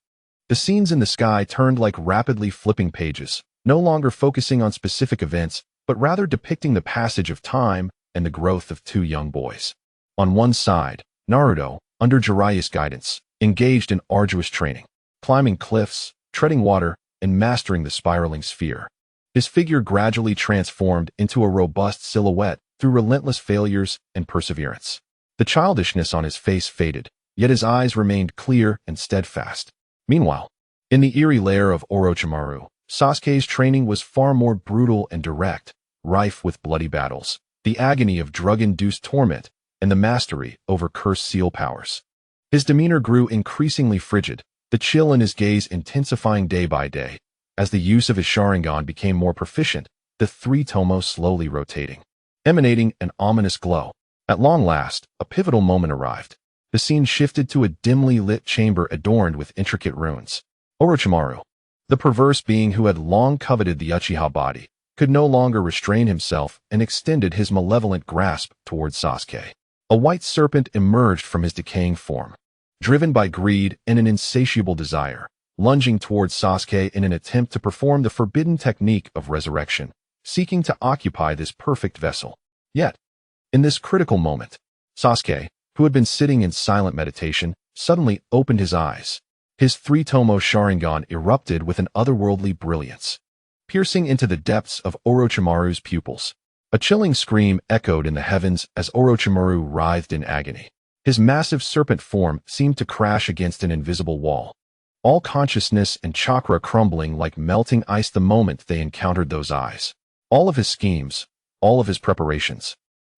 The scenes in the sky turned like rapidly flipping pages, no longer focusing on specific events, but rather depicting the passage of time and the growth of two young boys. On one side, Naruto, under Jiraiya's guidance, engaged in arduous training, climbing cliffs, treading water, and mastering the spiraling sphere. His figure gradually transformed into a robust silhouette through relentless failures and perseverance. The childishness on his face faded, yet his eyes remained clear and steadfast. Meanwhile, in the eerie lair of Orochimaru, Sasuke's training was far more brutal and direct, rife with bloody battles, the agony of drug-induced torment, and the mastery over cursed seal powers. His demeanor grew increasingly frigid, the chill in his gaze intensifying day by day. As the use of his Sharingan became more proficient, the three tomos slowly rotating, emanating an ominous glow. At long last, a pivotal moment arrived. The scene shifted to a dimly lit chamber adorned with intricate runes. Orochimaru, the perverse being who had long coveted the Uchiha body, could no longer restrain himself and extended his malevolent grasp towards Sasuke. A white serpent emerged from his decaying form, driven by greed and an insatiable desire, lunging towards Sasuke in an attempt to perform the forbidden technique of resurrection, seeking to occupy this perfect vessel. Yet, in this critical moment, Sasuke, who had been sitting in silent meditation, suddenly opened his eyes. His three-tomo Sharingan erupted with an otherworldly brilliance, piercing into the depths of Orochimaru's pupils. A chilling scream echoed in the heavens as Orochimaru writhed in agony. His massive serpent form seemed to crash against an invisible wall, all consciousness and chakra crumbling like melting ice the moment they encountered those eyes. All of his schemes, all of his preparations,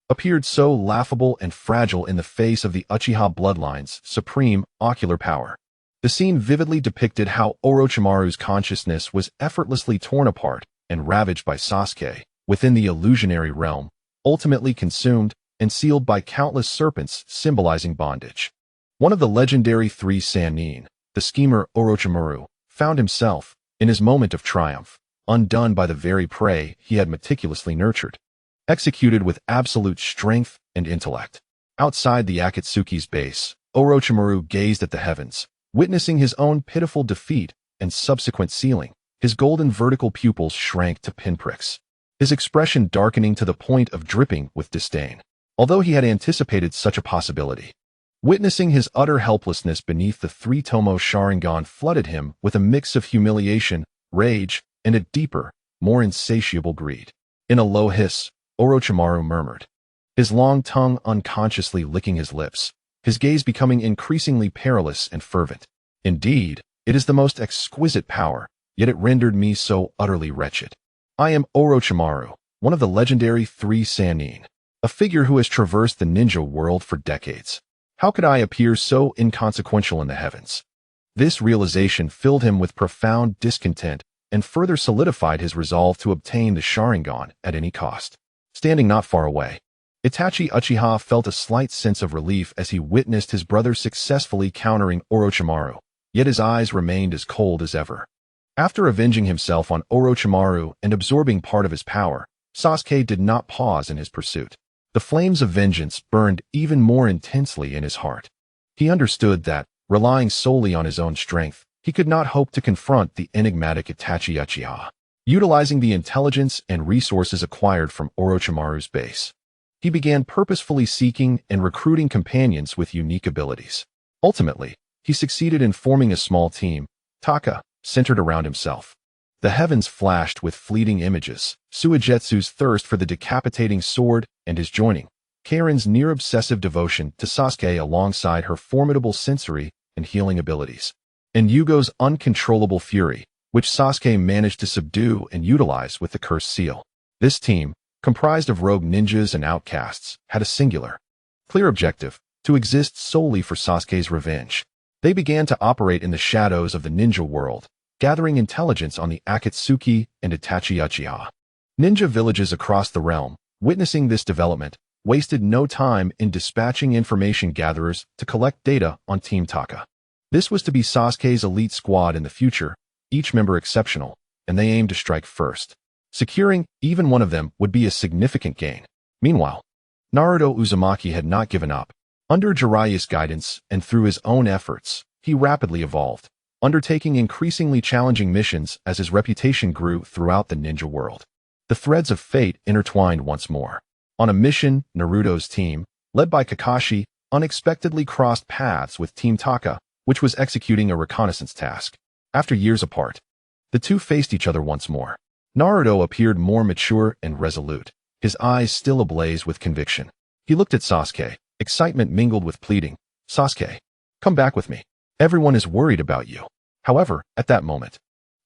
appeared so laughable and fragile in the face of the Uchiha bloodline's supreme ocular power. The scene vividly depicted how Orochimaru's consciousness was effortlessly torn apart and ravaged by Sasuke within the illusionary realm, ultimately consumed and sealed by countless serpents symbolizing bondage. One of the legendary three Sannin, the schemer Orochimaru, found himself, in his moment of triumph, undone by the very prey he had meticulously nurtured. Executed with absolute strength and intellect. Outside the Akatsuki's base, Orochimaru gazed at the heavens, witnessing his own pitiful defeat and subsequent sealing. His golden vertical pupils shrank to pinpricks, his expression darkening to the point of dripping with disdain. Although he had anticipated such a possibility, witnessing his utter helplessness beneath the three-tomo Sharingan flooded him with a mix of humiliation, rage, and a deeper, more insatiable greed. In a low hiss, Orochimaru murmured, his long tongue unconsciously licking his lips, his gaze becoming increasingly perilous and fervent. Indeed, it is the most exquisite power, yet it rendered me so utterly wretched. I am Orochimaru, one of the legendary three Sannin, a figure who has traversed the ninja world for decades. How could I appear so inconsequential in the heavens? This realization filled him with profound discontent and further solidified his resolve to obtain the Sharingan at any cost. Standing not far away, Itachi Uchiha felt a slight sense of relief as he witnessed his brother successfully countering Orochimaru, yet his eyes remained as cold as ever. After avenging himself on Orochimaru and absorbing part of his power, Sasuke did not pause in his pursuit. The flames of vengeance burned even more intensely in his heart. He understood that, relying solely on his own strength, he could not hope to confront the enigmatic Itachi Uchiha. Utilizing the intelligence and resources acquired from Orochimaru's base, he began purposefully seeking and recruiting companions with unique abilities. Ultimately, he succeeded in forming a small team, Taka, centered around himself. The heavens flashed with fleeting images, Suigetsu's thirst for the decapitating sword and his joining, Karen's near-obsessive devotion to Sasuke alongside her formidable sensory and healing abilities, and Yugo's uncontrollable fury, which Sasuke managed to subdue and utilize with the cursed seal. This team, comprised of rogue ninjas and outcasts, had a singular, clear objective: to exist solely for Sasuke's revenge. They began to operate in the shadows of the ninja world, gathering intelligence on the Akatsuki and Itachi Uchiha ninja villages across the realm. Witnessing this development wasted no time in dispatching information gatherers to collect data on Team Taka. This was to be Sasuke's elite squad in the future, each member exceptional, and they aimed to strike first. Securing even one of them would be a significant gain. Meanwhile, Naruto Uzumaki had not given up. Under Jiraiya's guidance and through his own efforts, he rapidly evolved, undertaking increasingly challenging missions as his reputation grew throughout the ninja world. The threads of fate intertwined once more. On a mission, Naruto's team, led by Kakashi, unexpectedly crossed paths with Team Taka, which was executing a reconnaissance task. After years apart, the two faced each other once more. Naruto appeared more mature and resolute, his eyes still ablaze with conviction. He looked at Sasuke, excitement mingled with pleading. "Sasuke, come back with me. Everyone is worried about you." However, at that moment,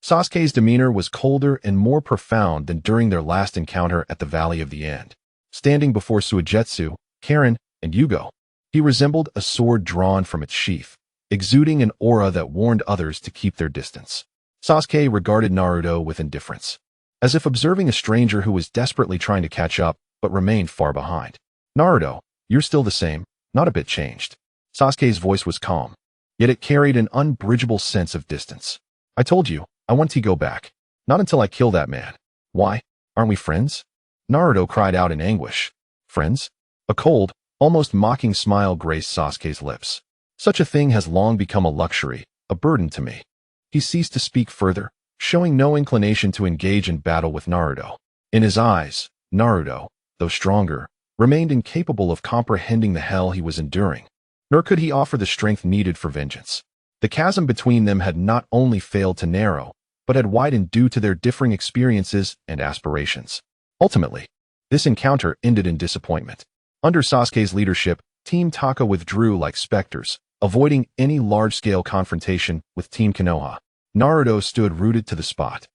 Sasuke's demeanor was colder and more profound than during their last encounter at the Valley of the End. Standing before Suigetsu, Karen, and Yugo, he resembled a sword drawn from its sheath, exuding an aura that warned others to keep their distance. Sasuke regarded Naruto with indifference, as if observing a stranger who was desperately trying to catch up but remained far behind. "Naruto, you're still the same, not a bit changed." Sasuke's voice was calm, yet it carried an unbridgeable sense of distance. "I told you, I want to go back. Not until I kill that man." "Why? Aren't we friends?" Naruto cried out in anguish. "Friends?" A cold, almost mocking smile graced Sasuke's lips. "Such a thing has long become a luxury, a burden to me." He ceased to speak further, showing no inclination to engage in battle with Naruto. In his eyes, Naruto, though stronger, remained incapable of comprehending the hell he was enduring, nor could he offer the strength needed for vengeance. The chasm between them had not only failed to narrow, but had widened due to their differing experiences and aspirations. Ultimately, this encounter ended in disappointment. Under Sasuke's leadership, Team Taka withdrew like specters, avoiding any large-scale confrontation with Team Konoha. Naruto stood rooted to the spot,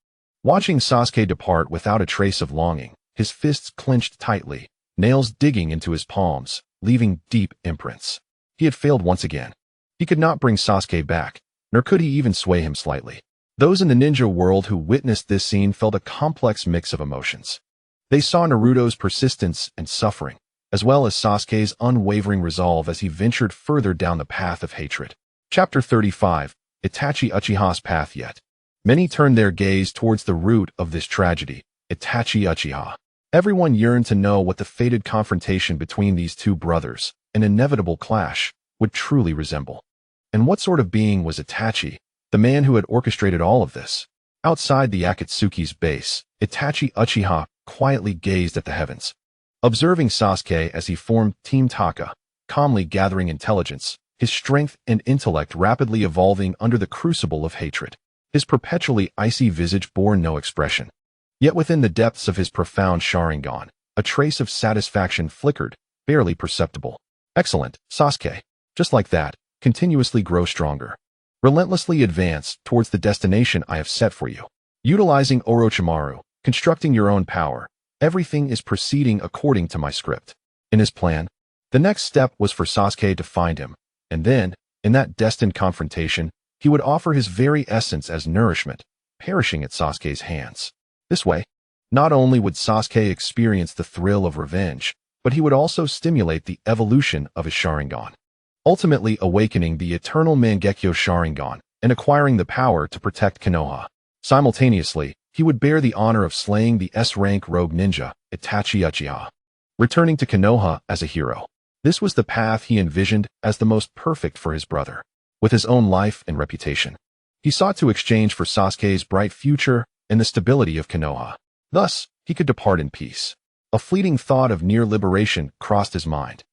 watching Sasuke depart without a trace of longing, his fists clenched tightly, nails digging into his palms, leaving deep imprints. He had failed once again. He could not bring Sasuke back, nor could he even sway him slightly. Those in the ninja world who witnessed this scene felt a complex mix of emotions. They saw Naruto's persistence and suffering, as well as Sasuke's unwavering resolve as he ventured further down the path of hatred. Chapter 35, Itachi Uchiha's Path. Yet many turned their gaze towards the root of this tragedy, Itachi Uchiha. Everyone yearned to know what the fated confrontation between these two brothers, an inevitable clash, would truly resemble. And what sort of being was Itachi, the man who had orchestrated all of this? Outside the Akatsuki's base, Itachi Uchiha quietly gazed at the heavens, observing Sasuke as he formed Team Taka, calmly gathering intelligence, his strength and intellect rapidly evolving under the crucible of hatred. His perpetually icy visage bore no expression. Yet within the depths of his profound Sharingan, a trace of satisfaction flickered, barely perceptible. "Excellent, Sasuke. Just like that, continuously grow stronger. Relentlessly advance towards the destination I have set for you. Utilizing Orochimaru, constructing your own power, everything is proceeding according to my script." In his plan, the next step was for Sasuke to find him, and then, in that destined confrontation, he would offer his very essence as nourishment, perishing at Sasuke's hands. This way, not only would Sasuke experience the thrill of revenge, but he would also stimulate the evolution of his Sharingan, ultimately awakening the eternal Mangekyo Sharingan and acquiring the power to protect Konoha. Simultaneously, he would bear the honor of slaying the S-rank rogue ninja, Itachi Uchiha, returning to Konoha as a hero. This was the path he envisioned as the most perfect for his brother. With his own life and reputation, he sought to exchange for Sasuke's bright future and the stability of Konoha. Thus, he could depart in peace. A fleeting thought of near liberation crossed his mind.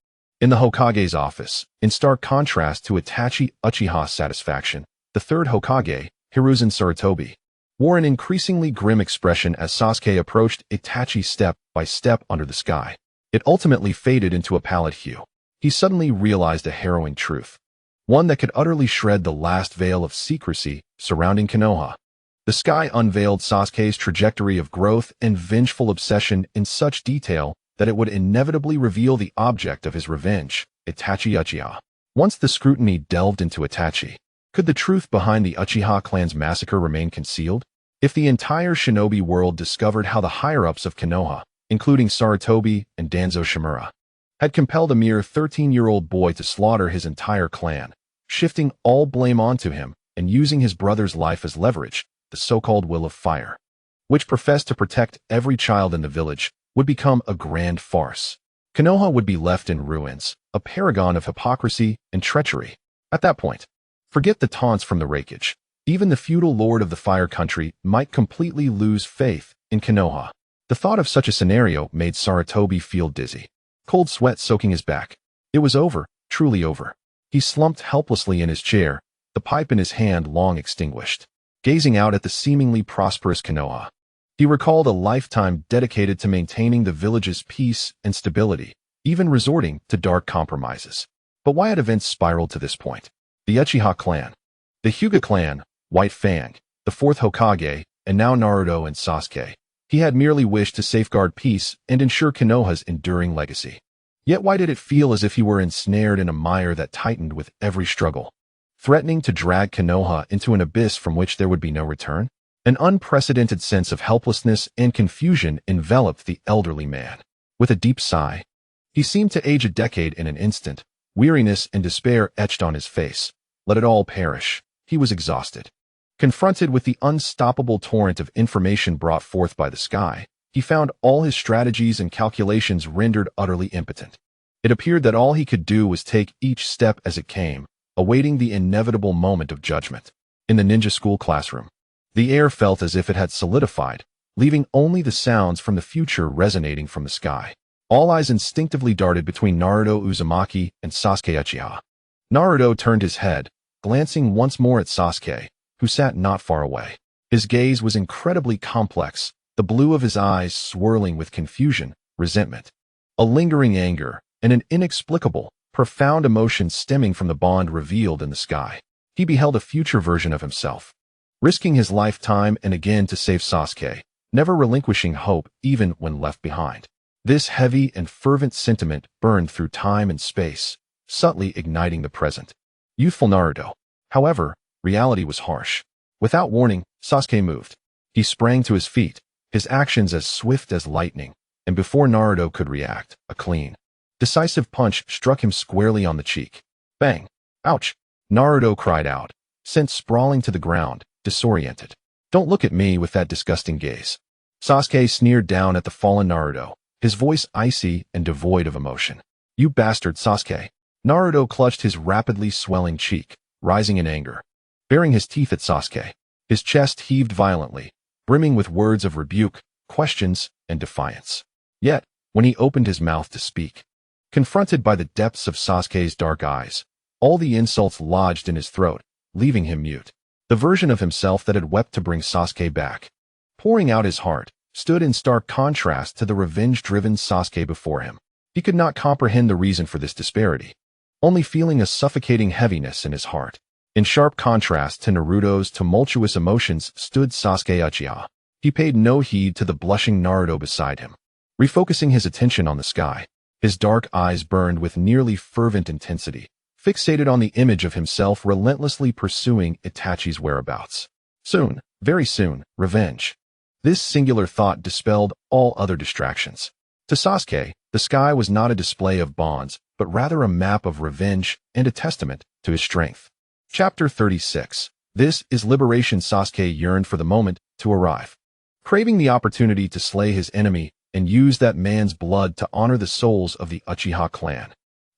In the Hokage's office, in stark contrast to Itachi Uchiha's satisfaction, the third Hokage, Hiruzen Sarutobi, wore an increasingly grim expression as Sasuke approached Itachi step by step under the sky. It ultimately faded into a pallid hue. He suddenly realized a harrowing truth, one that could utterly shred the last veil of secrecy surrounding Konoha. The sky unveiled Sasuke's trajectory of growth and vengeful obsession in such detail that it would inevitably reveal the object of his revenge, Itachi Uchiha. Once the scrutiny delved into Itachi, could the truth behind the Uchiha clan's massacre remain concealed? If the entire Shinobi world discovered how the higher-ups of Konoha, including Sarutobi and Danzo Shimura, had compelled a mere 13-year-old boy to slaughter his entire clan, shifting all blame onto him and using his brother's life as leverage, the so-called Will of Fire, which professed to protect every child in the village, would become a grand farce. Konoha would be left in ruins, a paragon of hypocrisy and treachery. At that point, forget the taunts from the Raikage. Even the feudal lord of the Fire Country might completely lose faith in Konoha. The thought of such a scenario made Sarutobi feel dizzy, cold sweat soaking his back. It was over, truly over. He slumped helplessly in his chair, the pipe in his hand long extinguished, gazing out at the seemingly prosperous Konoha. He recalled a lifetime dedicated to maintaining the village's peace and stability, even resorting to dark compromises. But why had events spiraled to this point? The Uchiha clan, the Hyuga clan, White Fang, the Fourth Hokage, and now Naruto and Sasuke. He had merely wished to safeguard peace and ensure Konoha's enduring legacy. Yet why did it feel as if he were ensnared in a mire that tightened with every struggle, threatening to drag Konoha into an abyss from which there would be no return? An unprecedented sense of helplessness and confusion enveloped the elderly man. With a deep sigh, he seemed to age a decade in an instant. Weariness and despair etched on his face. Let it all perish. He was exhausted. Confronted with the unstoppable torrent of information brought forth by the sky, he found all his strategies and calculations rendered utterly impotent. It appeared that all he could do was take each step as it came, awaiting the inevitable moment of judgment. In the ninja school classroom, the air felt as if it had solidified, leaving only the sounds from the future resonating from the sky. All eyes instinctively darted between Naruto Uzumaki and Sasuke Uchiha. Naruto turned his head, glancing once more at Sasuke, who sat not far away. His gaze was incredibly complex, the blue of his eyes swirling with confusion, resentment, a lingering anger, and an inexplicable, profound emotion stemming from the bond revealed in the sky. He beheld a future version of himself, risking his life time and again to save Sasuke, never relinquishing hope even when left behind. This heavy and fervent sentiment burned through time and space, subtly igniting the present. Youthful Naruto. However, reality was harsh. Without warning, Sasuke moved. He sprang to his feet, his actions as swift as lightning, and before Naruto could react, a clean, decisive punch struck him squarely on the cheek. Bang! Ouch! Naruto cried out, sent sprawling to the ground, disoriented. Don't look at me with that disgusting gaze. Sasuke sneered down at the fallen Naruto, his voice icy and devoid of emotion. You bastard, Sasuke. Naruto clutched his rapidly swelling cheek, rising in anger. Baring his teeth at Sasuke, his chest heaved violently, brimming with words of rebuke, questions, and defiance. Yet, when he opened his mouth to speak, confronted by the depths of Sasuke's dark eyes, all the insults lodged in his throat, leaving him mute. The version of himself that had wept to bring Sasuke back, pouring out his heart, stood in stark contrast to the revenge-driven Sasuke before him. He could not comprehend the reason for this disparity, only feeling a suffocating heaviness in his heart. In sharp contrast to Naruto's tumultuous emotions stood Sasuke Uchiha. He paid no heed to the blushing Naruto beside him. Refocusing his attention on the sky, his dark eyes burned with nearly fervent intensity, fixated on the image of himself relentlessly pursuing Itachi's whereabouts. Soon, very soon, revenge. This singular thought dispelled all other distractions. To Sasuke, the sky was not a display of bonds, but rather a map of revenge and a testament to his strength. Chapter 36. This is liberation. Sasuke yearned for the moment to arrive, craving the opportunity to slay his enemy and use that man's blood to honor the souls of the Uchiha clan.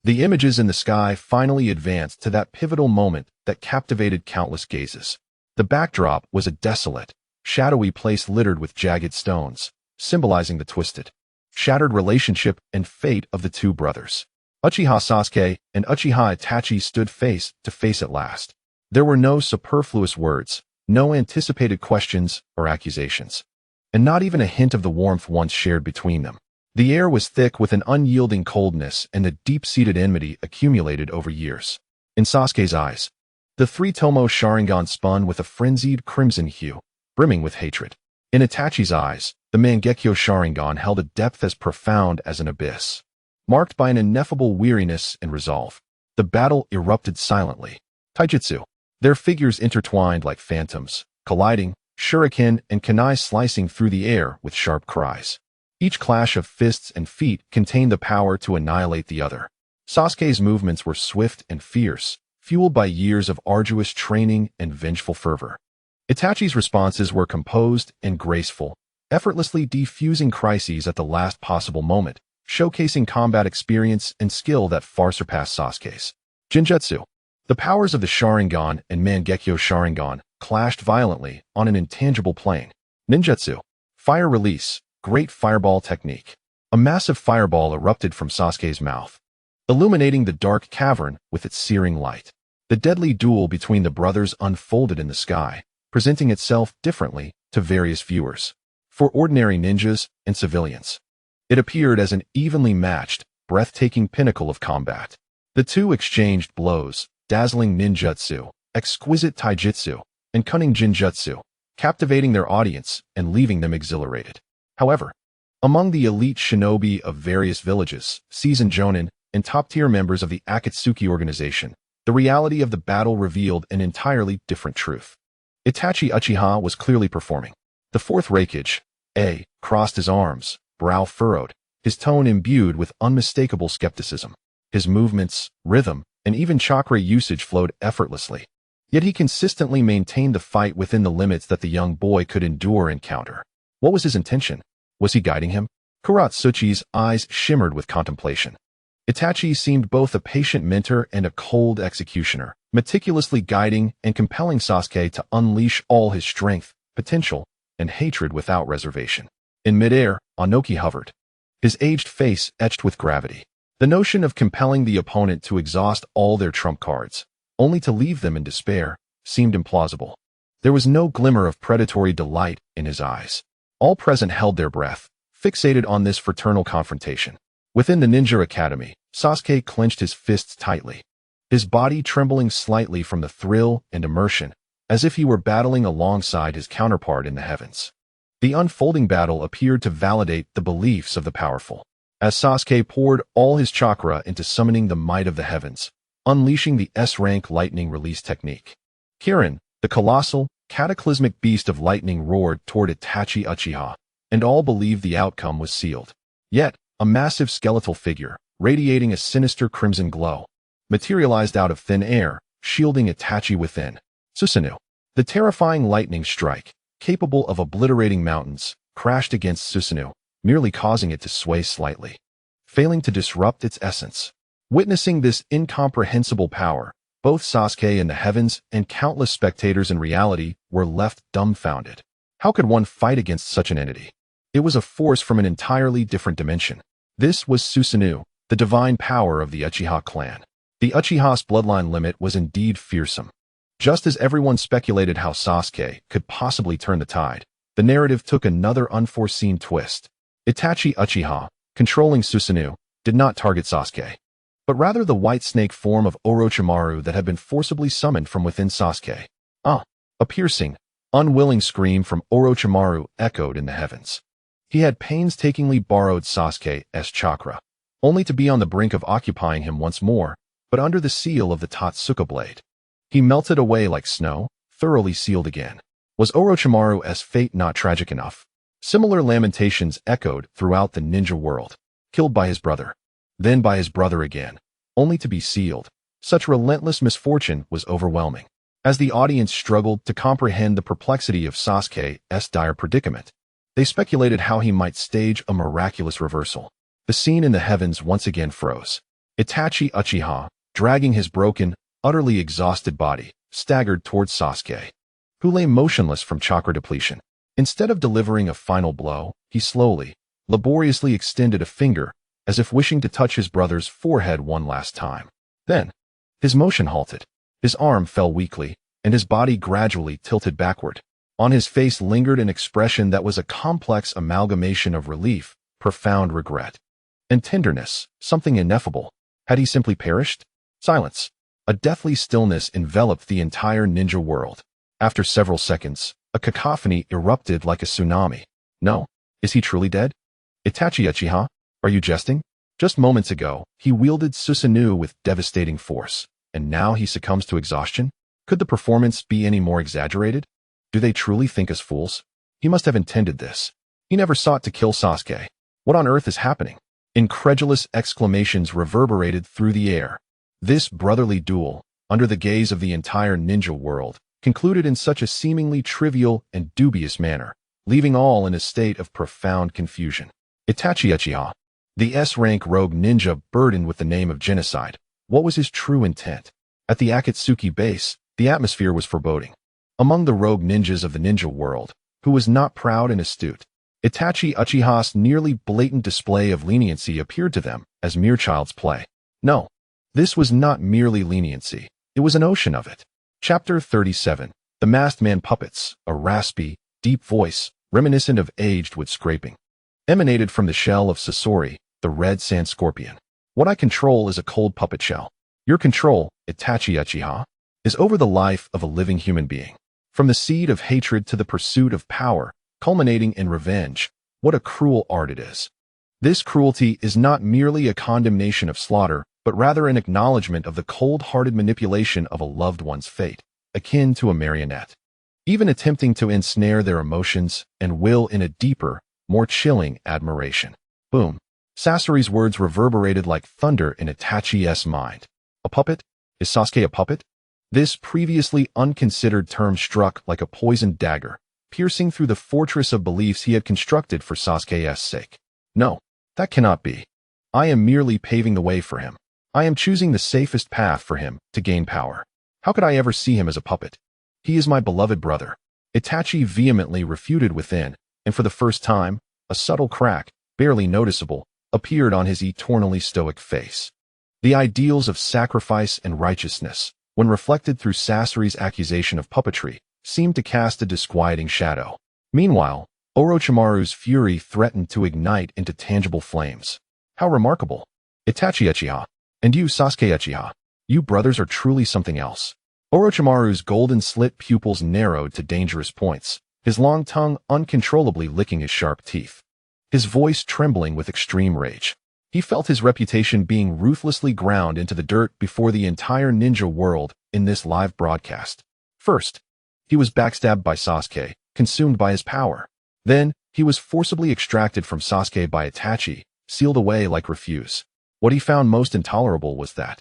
The images in the sky finally advanced to that pivotal moment that captivated countless gazes. The backdrop was a desolate, shadowy place littered with jagged stones, symbolizing the twisted, shattered relationship and fate of the two brothers. Uchiha Sasuke and Uchiha Itachi stood face to face at last. There were no superfluous words, no anticipated questions or accusations, and not even a hint of the warmth once shared between them. The air was thick with an unyielding coldness and the deep-seated enmity accumulated over years. In Sasuke's eyes, the three-tomo Sharingan spun with a frenzied crimson hue, brimming with hatred. In Itachi's eyes, the Mangekyo Sharingan held a depth as profound as an abyss. Marked by an ineffable weariness and resolve, the battle erupted silently. Taijutsu. Their figures intertwined like phantoms, colliding, shuriken and kunai slicing through the air with sharp cries. Each clash of fists and feet contained the power to annihilate the other. Sasuke's movements were swift and fierce, fueled by years of arduous training and vengeful fervor. Itachi's responses were composed and graceful, effortlessly defusing crises at the last possible moment, showcasing combat experience and skill that far surpassed Sasuke's. Genjutsu. The powers of the Sharingan and Mangekyo Sharingan clashed violently on an intangible plane. Ninjutsu. Fire release. Great fireball technique. A massive fireball erupted from Sasuke's mouth, illuminating the dark cavern with its searing light. The deadly duel between the brothers unfolded in the sky, presenting itself differently to various viewers. For ordinary ninjas and civilians, it appeared as an evenly matched, breathtaking pinnacle of combat. The two exchanged blows, dazzling ninjutsu, exquisite taijutsu, and cunning genjutsu, captivating their audience and leaving them exhilarated. However, among the elite shinobi of various villages, seasoned jonin, and top-tier members of the Akatsuki organization, the reality of the battle revealed an entirely different truth. Itachi Uchiha was clearly performing. The fourth Hokage, crossed his arms, brow furrowed, his tone imbued with unmistakable skepticism. His movements, rhythm, and even chakra usage flowed effortlessly. Yet he consistently maintained the fight within the limits that the young boy could endure and counter. What was his intention? Was he guiding him? Kuratsuchi's eyes shimmered with contemplation. Itachi seemed both a patient mentor and a cold executioner, meticulously guiding and compelling Sasuke to unleash all his strength, potential, and hatred without reservation. In midair, Onoki hovered, his aged face etched with gravity. The notion of compelling the opponent to exhaust all their trump cards, only to leave them in despair, seemed implausible. There was no glimmer of predatory delight in his eyes. All present held their breath, fixated on this fraternal confrontation. Within the ninja academy, Sasuke clenched his fists tightly, his body trembling slightly from the thrill and immersion, as if he were battling alongside his counterpart in the heavens. The unfolding battle appeared to validate the beliefs of the powerful, as Sasuke poured all his chakra into summoning the might of the heavens, unleashing the S-rank lightning release technique. Kirin, the colossal, cataclysmic beast of lightning, roared toward Itachi Uchiha, and all believed the outcome was sealed. Yet, a massive skeletal figure, radiating a sinister crimson glow, materialized out of thin air, shielding Itachi within. Susanoo. The terrifying lightning strike, capable of obliterating mountains, crashed against Susanoo, merely causing it to sway slightly, failing to disrupt its essence. Witnessing this incomprehensible power, both Sasuke in the heavens and countless spectators in reality were left dumbfounded. How could one fight against such an entity? It was a force from an entirely different dimension. This was Susanoo, the divine power of the Uchiha clan. The Uchiha's bloodline limit was indeed fearsome. Just as everyone speculated how Sasuke could possibly turn the tide, the narrative took another unforeseen twist. Itachi Uchiha, controlling Susanoo, did not target Sasuke, but rather the white snake form of Orochimaru that had been forcibly summoned from within Sasuke. A piercing, unwilling scream from Orochimaru echoed in the heavens. He had painstakingly borrowed Sasuke's chakra, only to be on the brink of occupying him once more, but under the seal of the Totsuka blade. He melted away like snow, thoroughly sealed again. Was Orochimaru's fate not tragic enough? Similar lamentations echoed throughout the ninja world. Killed by his brother, then by his brother again, only to be sealed. Such relentless misfortune was overwhelming. As the audience struggled to comprehend the perplexity of Sasuke's dire predicament, they speculated how he might stage a miraculous reversal. The scene in the heavens once again froze. Itachi Uchiha, dragging his broken, utterly exhausted body, staggered towards Sasuke, who lay motionless from chakra depletion. Instead of delivering a final blow, he slowly, laboriously extended a finger, as if wishing to touch his brother's forehead one last time. Then, his motion halted. His arm fell weakly, and his body gradually tilted backward. On his face lingered an expression that was a complex amalgamation of relief, profound regret, and tenderness, something ineffable. Had he simply perished? Silence. A deathly stillness enveloped the entire ninja world. After several seconds, A cacophony erupted like a tsunami. No. Is he truly dead? Itachi Uchiha? Are you jesting? Just moments ago, he wielded Susanoo with devastating force, and now he succumbs to exhaustion? Could the performance be any more exaggerated? Do they truly think us fools? He must have intended this. He never sought to kill Sasuke. What on earth is happening? Incredulous exclamations reverberated through the air. This brotherly duel, under the gaze of the entire ninja world, concluded in such a seemingly trivial and dubious manner, leaving all in a state of profound confusion. Itachi Uchiha, the S-rank rogue ninja burdened with the name of genocide. What was his true intent? At the Akatsuki base, the atmosphere was foreboding. Among the rogue ninjas of the ninja world, who was not proud and astute, Itachi Uchiha's nearly blatant display of leniency appeared to them as mere child's play. No, this was not merely leniency, it was an ocean of it. Chapter 37. The Masked Man Puppets, a raspy, deep voice, reminiscent of aged wood scraping, emanated from the shell of Sasori, the red sand scorpion. What I control is a cold puppet shell. Your control, Itachi Uchiha, is over the life of a living human being. From the seed of hatred to the pursuit of power, culminating in revenge, what a cruel art it is. This cruelty is not merely a condemnation of slaughter, but rather an acknowledgement of the cold-hearted manipulation of a loved one's fate, akin to a marionette. Even attempting to ensnare their emotions and will in a deeper, more chilling admiration. Boom. Sasori's words reverberated like thunder in Itachi's mind. A puppet? Is Sasuke a puppet? This previously unconsidered term struck like a poisoned dagger, piercing through the fortress of beliefs he had constructed for Sasuke's sake. No, that cannot be. I am merely paving the way for him. I am choosing the safest path for him to gain power. How could I ever see him as a puppet? He is my beloved brother. Itachi vehemently refuted within, and for the first time, a subtle crack, barely noticeable, appeared on his eternally stoic face. The ideals of sacrifice and righteousness, when reflected through Sasori's accusation of puppetry, seemed to cast a disquieting shadow. Meanwhile, Orochimaru's fury threatened to ignite into tangible flames. How remarkable! Itachi Uchiha, and you Sasuke Uchiha, you brothers are truly something else. Orochimaru's golden slit pupils narrowed to dangerous points, his long tongue uncontrollably licking his sharp teeth. His voice trembling with extreme rage. He felt his reputation being ruthlessly ground into the dirt before the entire ninja world in this live broadcast. First, he was backstabbed by Sasuke, consumed by his power. Then, he was forcibly extracted from Sasuke by Itachi, sealed away like refuse. What he found most intolerable was that,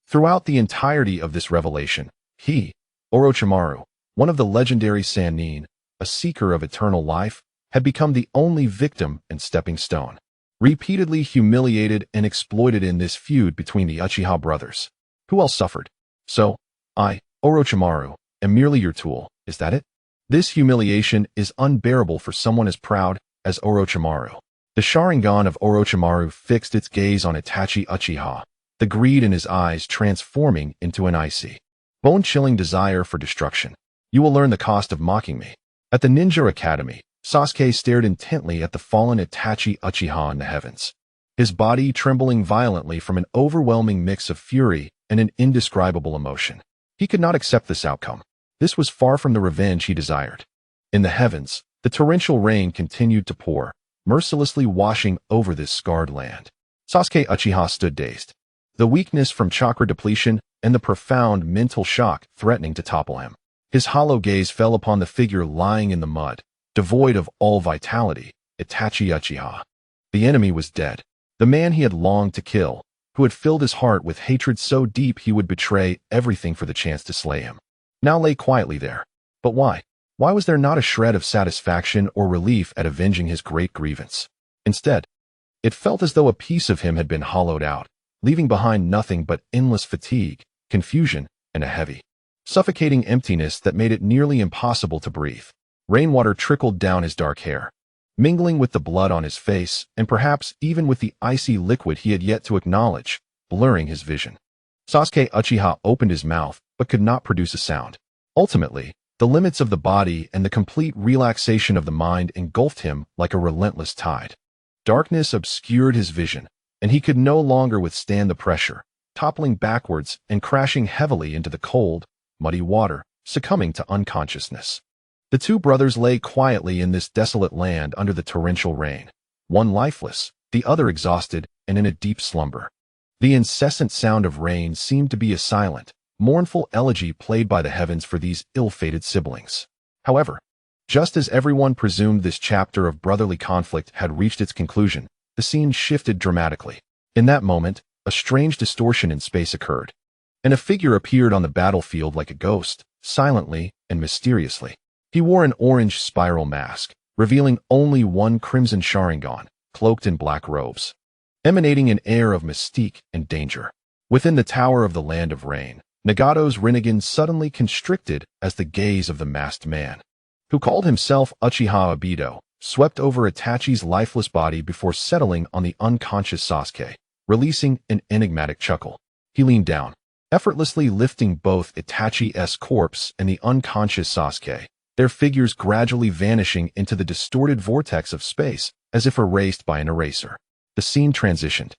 throughout the entirety of this revelation, he, Orochimaru, one of the legendary Sannin, a seeker of eternal life, had become the only victim and stepping stone. Repeatedly humiliated and exploited in this feud between the Uchiha brothers. Who else suffered? So, I, Orochimaru, am merely your tool, is that it? This humiliation is unbearable for someone as proud as Orochimaru. The Sharingan of Orochimaru fixed its gaze on Itachi Uchiha, the greed in his eyes transforming into an icy, bone-chilling desire for destruction. You will learn the cost of mocking me. At the Ninja Academy, Sasuke stared intently at the fallen Itachi Uchiha in the heavens, his body trembling violently from an overwhelming mix of fury and an indescribable emotion. He could not accept this outcome. This was far from the revenge he desired. In the heavens, the torrential rain continued to pour, mercilessly washing over this scarred land. Sasuke Uchiha stood dazed, the weakness from chakra depletion and the profound mental shock threatening to topple him. His hollow gaze fell upon the figure lying in the mud, devoid of all vitality, Itachi Uchiha. The enemy was dead. The man he had longed to kill, who had filled his heart with hatred so deep he would betray everything for the chance to slay him, now lay quietly there. But why? Why was there not a shred of satisfaction or relief at avenging his great grievance? Instead, it felt as though a piece of him had been hollowed out, leaving behind nothing but endless fatigue, confusion, and a heavy, suffocating emptiness that made it nearly impossible to breathe. Rainwater trickled down his dark hair, mingling with the blood on his face and perhaps even with the icy liquid he had yet to acknowledge, blurring his vision. Sasuke Uchiha opened his mouth but could not produce a sound. Ultimately, the limits of the body and the complete relaxation of the mind engulfed him like a relentless tide. Darkness obscured his vision, and he could no longer withstand the pressure, toppling backwards and crashing heavily into the cold, muddy water, succumbing to unconsciousness. The two brothers lay quietly in this desolate land under the torrential rain, one lifeless, the other exhausted and in a deep slumber. The incessant sound of rain seemed to be a silent, mournful elegy played by the heavens for these ill-fated siblings. However, just as everyone presumed this chapter of brotherly conflict had reached its conclusion, the scene shifted dramatically. In that moment, a strange distortion in space occurred, and a figure appeared on the battlefield like a ghost, silently and mysteriously. He wore an orange spiral mask, revealing only one crimson Sharingan, cloaked in black robes, emanating an air of mystique and danger. Within the tower of the Land of Rain, Nagato's Rinnegan suddenly constricted as the gaze of the masked man, who called himself Uchiha Obito, swept over Itachi's lifeless body before settling on the unconscious Sasuke, releasing an enigmatic chuckle. He leaned down, effortlessly lifting both Itachi's corpse and the unconscious Sasuke, their figures gradually vanishing into the distorted vortex of space as if erased by an eraser. The scene transitioned.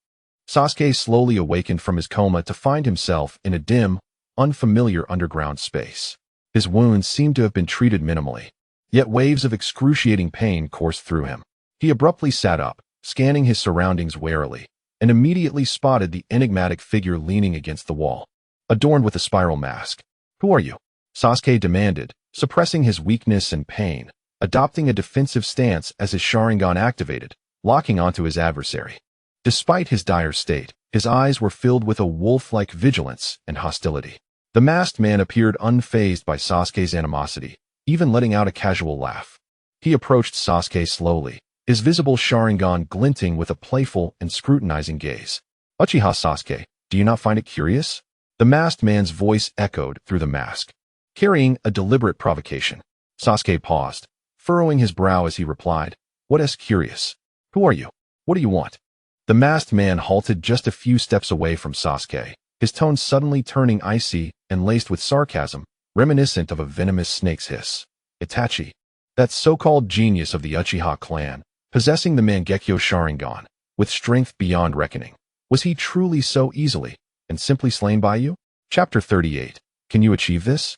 Sasuke slowly awakened from his coma to find himself in a dim, unfamiliar underground space. His wounds seemed to have been treated minimally, yet waves of excruciating pain coursed through him. He abruptly sat up, scanning his surroundings warily, and immediately spotted the enigmatic figure leaning against the wall, adorned with a spiral mask. "Who are you?" Sasuke demanded, suppressing his weakness and pain, adopting a defensive stance as his Sharingan activated, locking onto his adversary. Despite his dire state, his eyes were filled with a wolf-like vigilance and hostility. The masked man appeared unfazed by Sasuke's animosity, even letting out a casual laugh. He approached Sasuke slowly, his visible Sharingan glinting with a playful and scrutinizing gaze. "Uchiha Sasuke, do you not find it curious?" The masked man's voice echoed through the mask, carrying a deliberate provocation. Sasuke paused, furrowing his brow as he replied, "What is curious? Who are you? What do you want?" The masked man halted just a few steps away from Sasuke, his tone suddenly turning icy and laced with sarcasm, reminiscent of a venomous snake's hiss. "Itachi, that so-called genius of the Uchiha clan, possessing the Mangekyo Sharingan, with strength beyond reckoning, was he truly so easily and simply slain by you?" Chapter 38. Can you achieve this?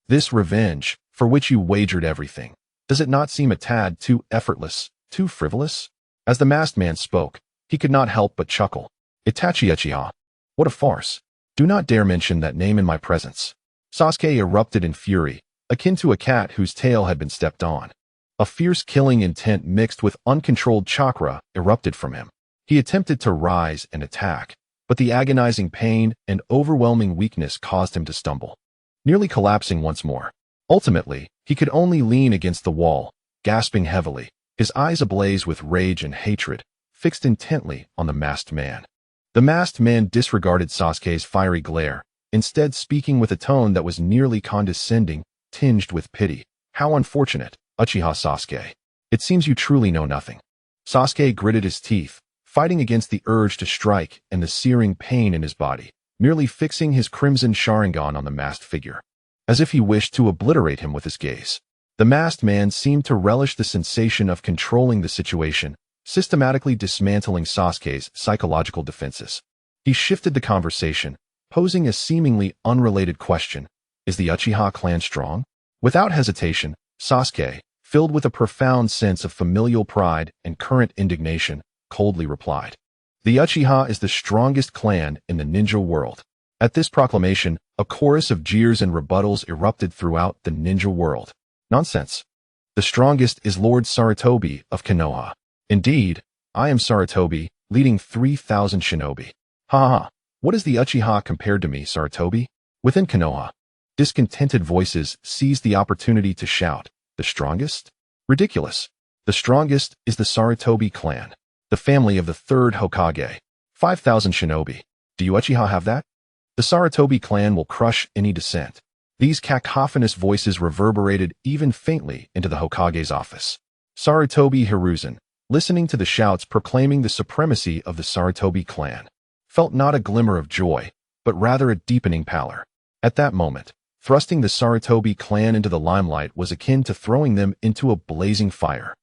This revenge, for which you wagered everything, does it not seem a tad too effortless, too frivolous? As the masked man spoke, he could not help but chuckle. "Itachi Uchiha, what a farce. Do not dare mention that name in my presence." Sasuke erupted in fury, akin to a cat whose tail had been stepped on. A fierce killing intent mixed with uncontrolled chakra erupted from him. He attempted to rise and attack, but the agonizing pain and overwhelming weakness caused him to stumble, nearly collapsing once more. Ultimately, he could only lean against the wall, gasping heavily, his eyes ablaze with rage and hatred, fixed intently on the masked man. The masked man disregarded Sasuke's fiery glare, instead speaking with a tone that was nearly condescending, tinged with pity. "How unfortunate, Uchiha Sasuke. It seems you truly know nothing." Sasuke gritted his teeth, fighting against the urge to strike and the searing pain in his body, merely fixing his crimson Sharingan on the masked figure, as if he wished to obliterate him with his gaze. The masked man seemed to relish the sensation of controlling the situation, systematically dismantling Sasuke's psychological defenses. He shifted the conversation, posing a seemingly unrelated question. "Is the Uchiha clan strong?" Without hesitation, Sasuke, filled with a profound sense of familial pride and current indignation, coldly replied, "The Uchiha is the strongest clan in the ninja world." At this proclamation, a chorus of jeers and rebuttals erupted throughout the ninja world. "Nonsense. The strongest is Lord Sarutobi of Konoha. Indeed, I am Sarutobi, leading 3,000 shinobi. Ha ha ha. What is the Uchiha compared to me, Sarutobi?" Within Konoha, discontented voices seized the opportunity to shout, "The strongest? Ridiculous. The strongest is the Sarutobi clan, the family of the Third Hokage. 5,000 shinobi. Do you Uchiha have that? The Sarutobi clan will crush any dissent." These cacophonous voices reverberated even faintly into the Hokage's office. Sarutobi Hiruzen, listening to the shouts proclaiming the supremacy of the Sarutobi clan, felt not a glimmer of joy, but rather a deepening pallor. At that moment, thrusting the Sarutobi clan into the limelight was akin to throwing them into a blazing fire.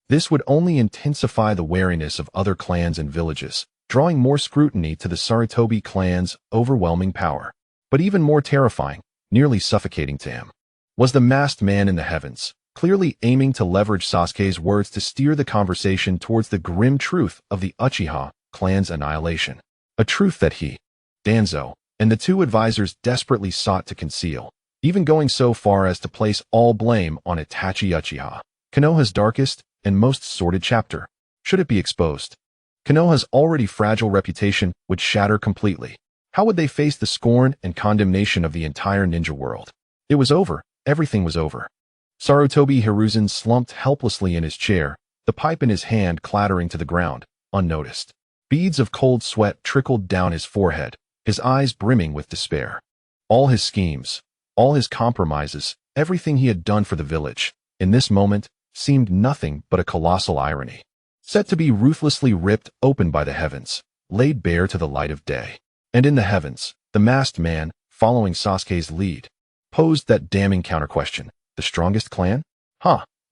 This would only intensify the wariness of other clans and villages, drawing more scrutiny to the Sarutobi clan's overwhelming power. But even more terrifying, nearly suffocating to him, was the masked man in the heavens, clearly aiming to leverage Sasuke's words to steer the conversation towards the grim truth of the Uchiha clan's annihilation. A truth that he, Danzo, and the two advisors desperately sought to conceal, even going so far as to place all blame on Itachi Uchiha. Konoha's darkest and most sordid chapter. Should it be exposed, Konoha's already fragile reputation would shatter completely. How would they face the scorn and condemnation of the entire ninja world? It was over. Everything was over. Sarutobi Hiruzen slumped helplessly in his chair, the pipe in his hand clattering to the ground, unnoticed. Beads of cold sweat trickled down his forehead, his eyes brimming with despair. All his schemes, all his compromises, everything he had done for the village, in this moment, seemed nothing but a colossal irony. Set to be ruthlessly ripped open by the heavens, laid bare to the light of day. And in the heavens, the masked man, following Sasuke's lead, posed that damning counter-question. The strongest clan?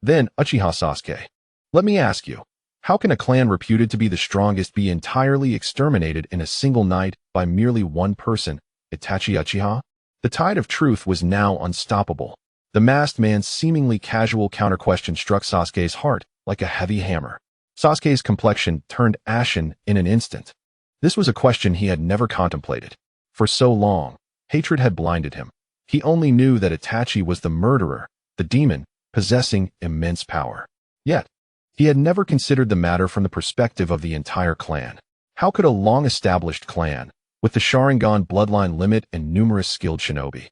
Then Uchiha Sasuke. Let me ask you, how can a clan reputed to be the strongest be entirely exterminated in a single night by merely one person, Itachi Uchiha? The tide of truth was now unstoppable. The masked man's seemingly casual counter-question struck Sasuke's heart like a heavy hammer. Sasuke's complexion turned ashen in an instant. This was a question he had never contemplated. For so long, hatred had blinded him. He only knew that Itachi was the murderer, the demon, possessing immense power. Yet, he had never considered the matter from the perspective of the entire clan. How could a long-established clan, with the Sharingan bloodline limit and numerous skilled shinobi,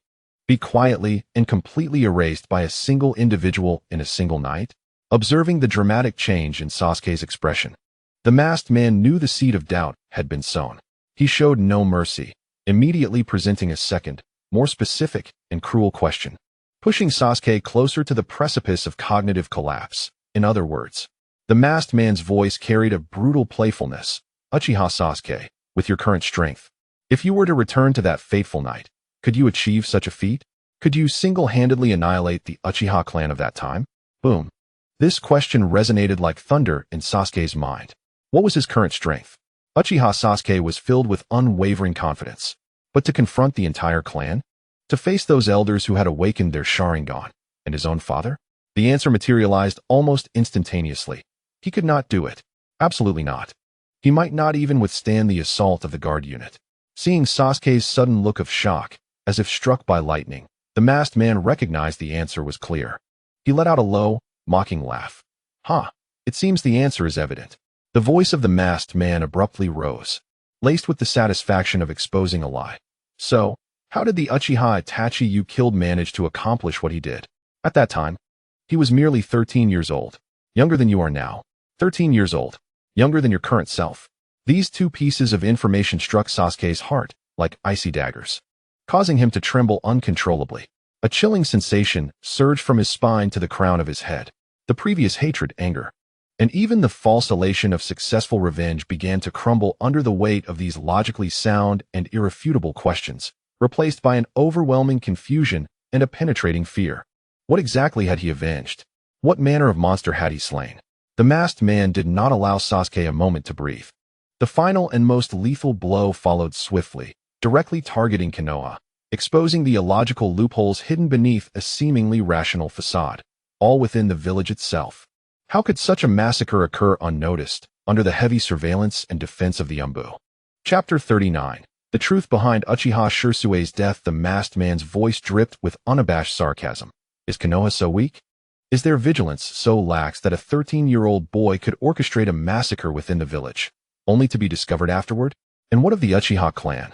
be quietly and completely erased by a single individual in a single night? Observing the dramatic change in Sasuke's expression, the masked man knew the seed of doubt had been sown. He showed no mercy, immediately presenting a second, more specific and cruel question, pushing Sasuke closer to the precipice of cognitive collapse. In other words, the masked man's voice carried a brutal playfulness. Uchiha Sasuke, with your current strength, if you were to return to that fateful night, could you achieve such a feat? Could you single-handedly annihilate the Uchiha clan of that time? Boom. This question resonated like thunder in Sasuke's mind. What was his current strength? Uchiha Sasuke was filled with unwavering confidence. But to confront the entire clan? To face those elders who had awakened their Sharingan, and his own father? The answer materialized almost instantaneously. He could not do it. Absolutely not. He might not even withstand the assault of the guard unit. Seeing Sasuke's sudden look of shock, as if struck by lightning, the masked man recognized the answer was clear. He let out a low, mocking laugh. It seems the answer is evident. The voice of the masked man abruptly rose, laced with the satisfaction of exposing a lie. So, how did the Uchiha Itachi you killed manage to accomplish what he did? At that time, he was merely 13 years old, younger than you are now. 13 years old, younger than your current self. These two pieces of information struck Sasuke's heart like icy daggers, causing him to tremble uncontrollably. A chilling sensation surged from his spine to the crown of his head. The previous hatred, anger, and even the false elation of successful revenge began to crumble under the weight of these logically sound and irrefutable questions, replaced by an overwhelming confusion and a penetrating fear. What exactly had he avenged? What manner of monster had he slain? The masked man did not allow Sasuke a moment to breathe. The final and most lethal blow followed swiftly, directly targeting Konoha, exposing the illogical loopholes hidden beneath a seemingly rational facade, all within the village itself. How could such a massacre occur unnoticed, under the heavy surveillance and defense of the Umbu? Chapter 39. The truth behind Uchiha Shirsue's death. The masked man's voice dripped with unabashed sarcasm. Is Konoha so weak? Is their vigilance so lax that a 13-year-old boy could orchestrate a massacre within the village, only to be discovered afterward? And what of the Uchiha clan?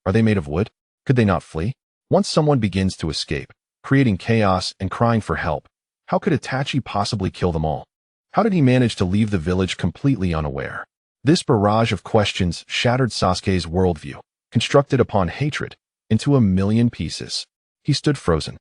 Are they made of wood? Could they not flee? Once someone begins to escape, creating chaos and crying for help, how could Itachi possibly kill them all? How did he manage to leave the village completely unaware? This barrage of questions shattered Sasuke's worldview, constructed upon hatred, into a million pieces. He stood frozen,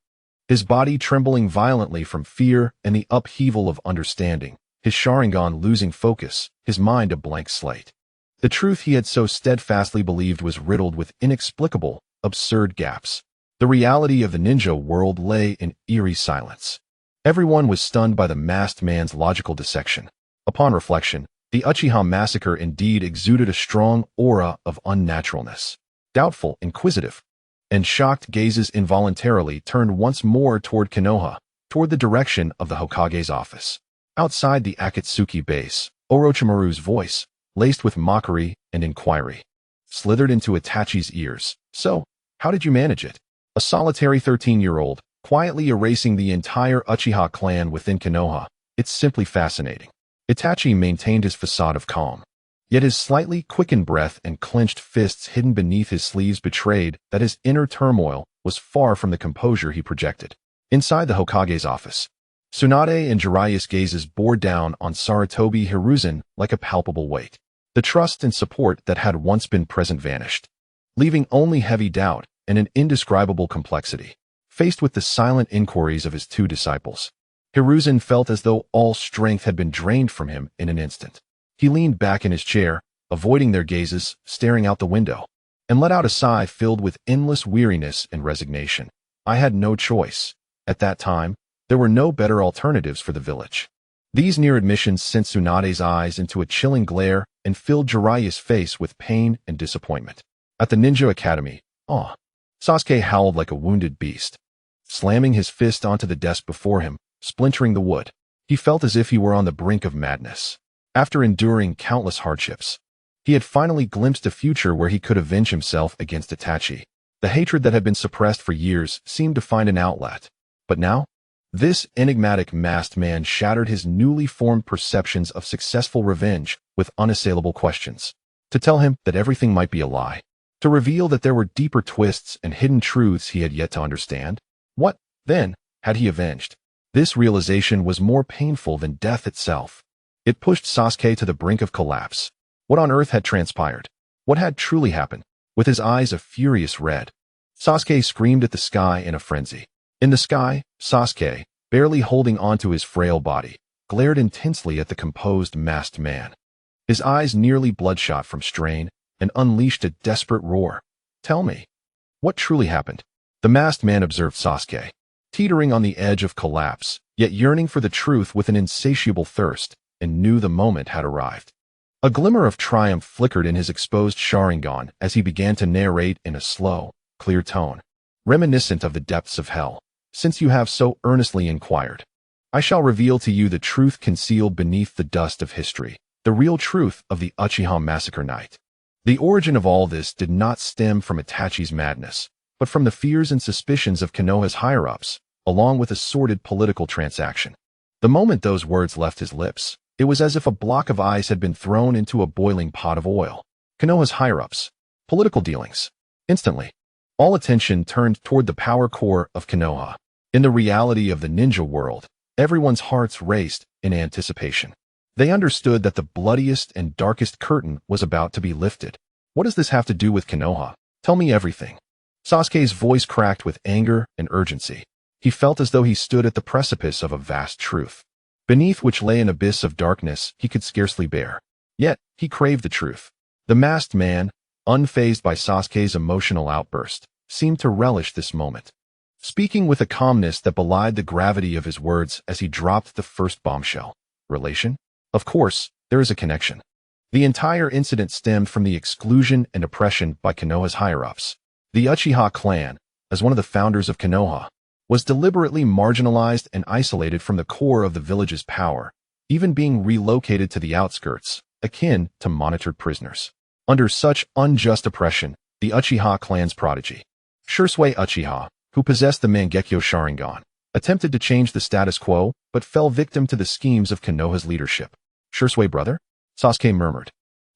his body trembling violently from fear and the upheaval of understanding, his Sharingan losing focus, his mind a blank slate. The truth he had so steadfastly believed was riddled with inexplicable, absurd gaps. The reality of the ninja world lay in eerie silence. Everyone was stunned by the masked man's logical dissection. Upon reflection, the Uchiha Massacre indeed exuded a strong aura of unnaturalness. Doubtful, inquisitive, and shocked gazes involuntarily turned once more toward Konoha, toward the direction of the Hokage's office. Outside the Akatsuki base, Orochimaru's voice, laced with mockery and inquiry, slithered into Itachi's ears. So, how did you manage it? A solitary 13-year-old, quietly erasing the entire Uchiha clan within Konoha. It's simply fascinating. Itachi maintained his facade of calm. Yet his slightly quickened breath and clenched fists hidden beneath his sleeves betrayed that his inner turmoil was far from the composure he projected. Inside the Hokage's office, Tsunade and Jiraiya's gazes bore down on Sarutobi Hiruzen like a palpable weight. The trust and support that had once been present vanished, leaving only heavy doubt and an indescribable complexity. Faced with the silent inquiries of his two disciples, Hiruzen felt as though all strength had been drained from him in an instant. He leaned back in his chair, avoiding their gazes, staring out the window, and let out a sigh filled with endless weariness and resignation. I had no choice. At that time, there were no better alternatives for the village. These near admissions sent Tsunade's eyes into a chilling glare and filled Jiraiya's face with pain and disappointment. At the Ninja Academy, Sasuke howled like a wounded beast, slamming his fist onto the desk before him, splintering the wood. He felt as if he were on the brink of madness. After enduring countless hardships, he had finally glimpsed a future where he could avenge himself against Itachi. The hatred that had been suppressed for years seemed to find an outlet. But now, this enigmatic masked man shattered his newly formed perceptions of successful revenge with unassailable questions. To tell him that everything might be a lie. To reveal that there were deeper twists and hidden truths he had yet to understand. What, then, had he avenged? This realization was more painful than death itself. It pushed Sasuke to the brink of collapse. What on earth had transpired? What had truly happened? With his eyes a furious red, Sasuke screamed at the sky in a frenzy. In the sky, Sasuke, barely holding onto his frail body, glared intensely at the composed masked man. His eyes nearly bloodshot from strain and unleashed a desperate roar. Tell me, what truly happened? The masked man observed Sasuke, teetering on the edge of collapse, yet yearning for the truth with an insatiable thirst, and knew the moment had arrived. A glimmer of triumph flickered in his exposed Sharingan as he began to narrate in a slow, clear tone, reminiscent of the depths of hell. Since you have so earnestly inquired, I shall reveal to you the truth concealed beneath the dust of history, the real truth of the Uchiha Massacre night. The origin of all this did not stem from Itachi's madness, but from the fears and suspicions of Konoha's higher-ups, along with a sordid political transaction. The moment those words left his lips, it was as if a block of ice had been thrown into a boiling pot of oil. Konoha's higher-ups, political dealings. Instantly, all attention turned toward the power core of Konoha. In the reality of the ninja world, everyone's hearts raced in anticipation. They understood that the bloodiest and darkest curtain was about to be lifted. What does this have to do with Konoha? Tell me everything. Sasuke's voice cracked with anger and urgency. He felt as though he stood at the precipice of a vast truth, beneath which lay an abyss of darkness he could scarcely bear. Yet, he craved the truth. The masked man, unfazed by Sasuke's emotional outburst, seemed to relish this moment, speaking with a calmness that belied the gravity of his words as he dropped the first bombshell. Relation? Of course, there is a connection. The entire incident stemmed from the exclusion and oppression by Konoha's higher-ups. The Uchiha clan, as one of the founders of Konoha, was deliberately marginalized and isolated from the core of the village's power, even being relocated to the outskirts, akin to monitored prisoners. Under such unjust oppression, the Uchiha clan's prodigy, Shisui Uchiha, who possessed the Mangekyo Sharingan, attempted to change the status quo, but fell victim to the schemes of Konoha's leadership. Shisui brother? Sasuke murmured,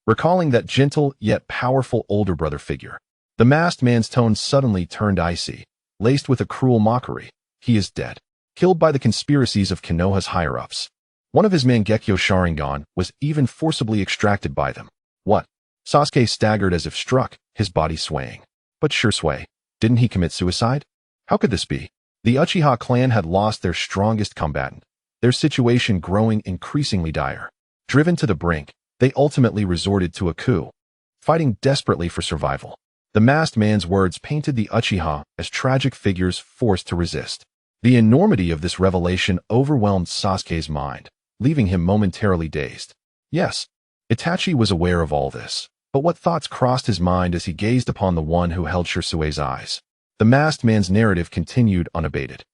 recalling that gentle yet powerful older brother figure. The masked man's tone suddenly turned icy, laced with a cruel mockery. He is dead, killed by the conspiracies of Konoha's higher-ups. One of his Mangekyo Sharingan was even forcibly extracted by them. What? Sasuke staggered as if struck, his body swaying. But Shisui, didn't he commit suicide? How could this be? The Uchiha clan had lost their strongest combatant, their situation growing increasingly dire. Driven to the brink, they ultimately resorted to a coup, fighting desperately for survival. The masked man's words painted the Uchiha as tragic figures forced to resist. The enormity of this revelation overwhelmed Sasuke's mind, leaving him momentarily dazed. Yes, Itachi was aware of all this, but what thoughts crossed his mind as he gazed upon the one who held Shisui's eyes? The masked man's narrative continued unabated.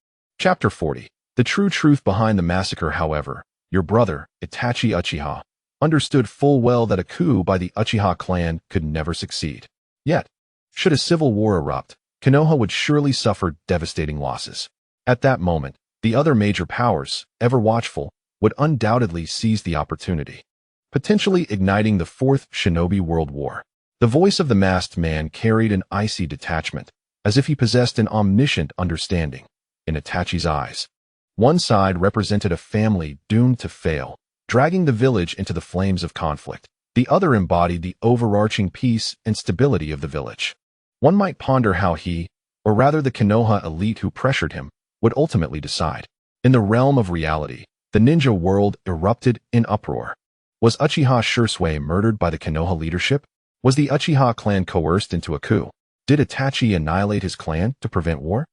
Chapter 40. The true truth behind the massacre, however, your brother, Itachi Uchiha, understood full well that a coup by the Uchiha clan could never succeed. Yet, should a civil war erupt, Konoha would surely suffer devastating losses. At that moment, the other major powers, ever watchful, would undoubtedly seize the opportunity, potentially igniting the Fourth Shinobi World War. The voice of the masked man carried an icy detachment, as if he possessed an omniscient understanding. In Itachi's eyes, one side represented a family doomed to fail, dragging the village into the flames of conflict. The other embodied the overarching peace and stability of the village. One might ponder how he, or rather the Konoha elite who pressured him, would ultimately decide. In the realm of reality, the ninja world erupted in uproar. Was Uchiha Shisui murdered by the Konoha leadership? Was the Uchiha clan coerced into a coup? Did Itachi annihilate his clan to prevent war?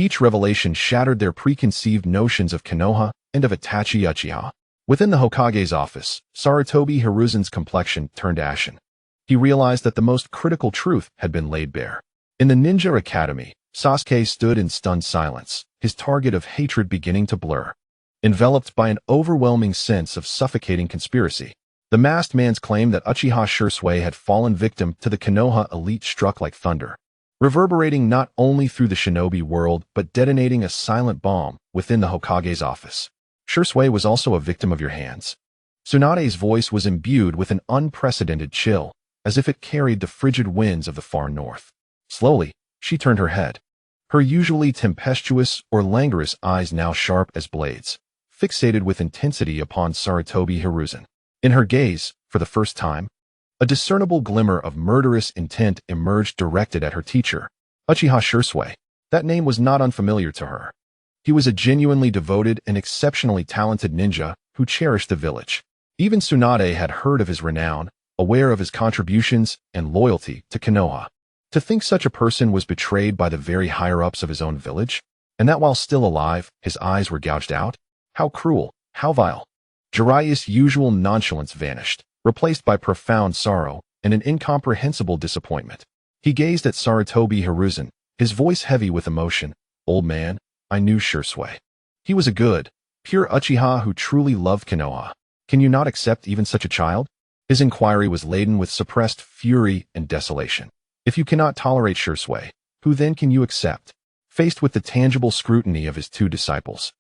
Each revelation shattered their preconceived notions of Konoha and of Itachi Uchiha. Within the Hokage's office, Sarutobi Hiruzen's complexion turned ashen. He realized that the most critical truth had been laid bare. In the Ninja Academy, Sasuke stood in stunned silence, his target of hatred beginning to blur. Enveloped by an overwhelming sense of suffocating conspiracy, the masked man's claim that Uchiha Shisui had fallen victim to the Konoha elite struck like thunder, reverberating not only through the shinobi world but detonating a silent bomb within the Hokage's office. Shisui was also a victim of your hands. Tsunade's voice was imbued with an unprecedented chill, as if it carried the frigid winds of the far north. Slowly, she turned her head, her usually tempestuous or languorous eyes now sharp as blades, fixated with intensity upon Sarutobi Hiruzen. In her gaze, for the first time, a discernible glimmer of murderous intent emerged directed at her teacher, Uchiha Shisui. That name was not unfamiliar to her. He was a genuinely devoted and exceptionally talented ninja who cherished the village. Even Tsunade had heard of his renown, aware of his contributions and loyalty to Konoha. To think such a person was betrayed by the very higher-ups of his own village, and that while still alive, his eyes were gouged out? How cruel, how vile. Jiraiya's usual nonchalance vanished, replaced by profound sorrow and an incomprehensible disappointment. He gazed at Sarutobi Hiruzen, his voice heavy with emotion. Old man, I knew Shisui. He was a good, pure Uchiha who truly loved Konoha. Can you not accept even such a child? His inquiry was laden with suppressed fury and desolation. If you cannot tolerate Shisui, who then can you accept? Faced with the tangible scrutiny of his two disciples,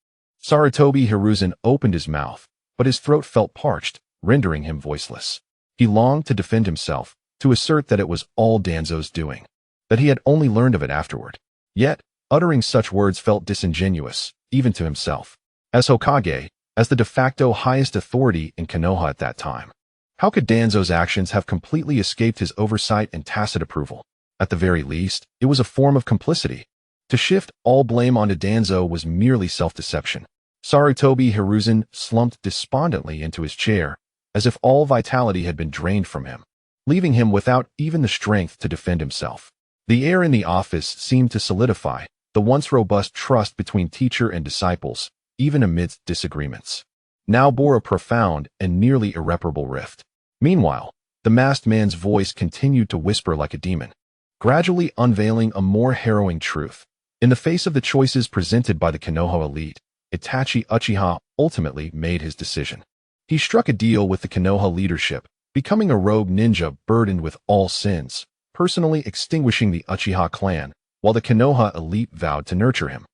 Sarutobi Hiruzen opened his mouth, but his throat felt parched, rendering him voiceless. He longed to defend himself, to assert that it was all Danzo's doing, that he had only learned of it afterward. Yet, uttering such words felt disingenuous, even to himself. As Hokage, as the de facto highest authority in Konoha at that time, how could Danzo's actions have completely escaped his oversight and tacit approval? At the very least, it was a form of complicity. To shift all blame onto Danzo was merely self-deception. Sarutobi Hiruzen slumped despondently into his chair, as if all vitality had been drained from him, leaving him without even the strength to defend himself. The air in the office seemed to solidify, the once robust trust between teacher and disciples, even amidst disagreements, now bore a profound and nearly irreparable rift. Meanwhile, the masked man's voice continued to whisper like a demon, gradually unveiling a more harrowing truth. In the face of the choices presented by the Konoha elite, Itachi Uchiha ultimately made his decision. He struck a deal with the Konoha leadership, becoming a rogue ninja burdened with all sins, personally extinguishing the Uchiha clan, while the Konoha elite vowed to nurture him,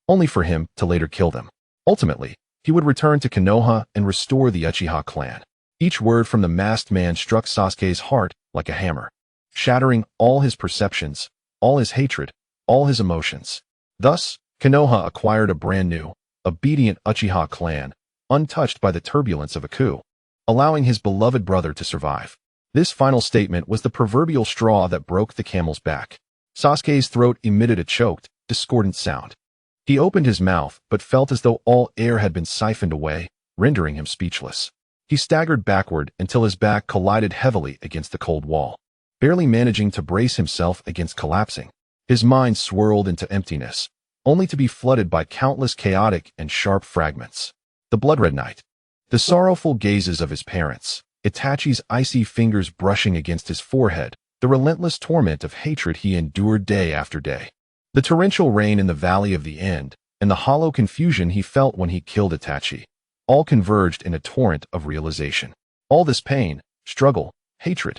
only for him to later kill them. Ultimately, he would return to Konoha and restore the Uchiha clan. Each word from the masked man struck Sasuke's heart like a hammer, shattering all his perceptions, all his hatred, all his emotions. Thus, Konoha acquired a brand new, obedient Uchiha clan, untouched by the turbulence of a coup, allowing his beloved brother to survive. This final statement was the proverbial straw that broke the camel's back. Sasuke's throat emitted a choked, discordant sound. He opened his mouth but felt as though all air had been siphoned away, rendering him speechless. He staggered backward until his back collided heavily against the cold wall, barely managing to brace himself against collapsing. His mind swirled into emptiness, only to be flooded by countless chaotic and sharp fragments. The blood-red night. The sorrowful gazes of his parents, Itachi's icy fingers brushing against his forehead, the relentless torment of hatred he endured day after day. The torrential rain in the Valley of the End, and the hollow confusion he felt when he killed Itachi, all converged in a torrent of realization. All this pain, struggle, hatred,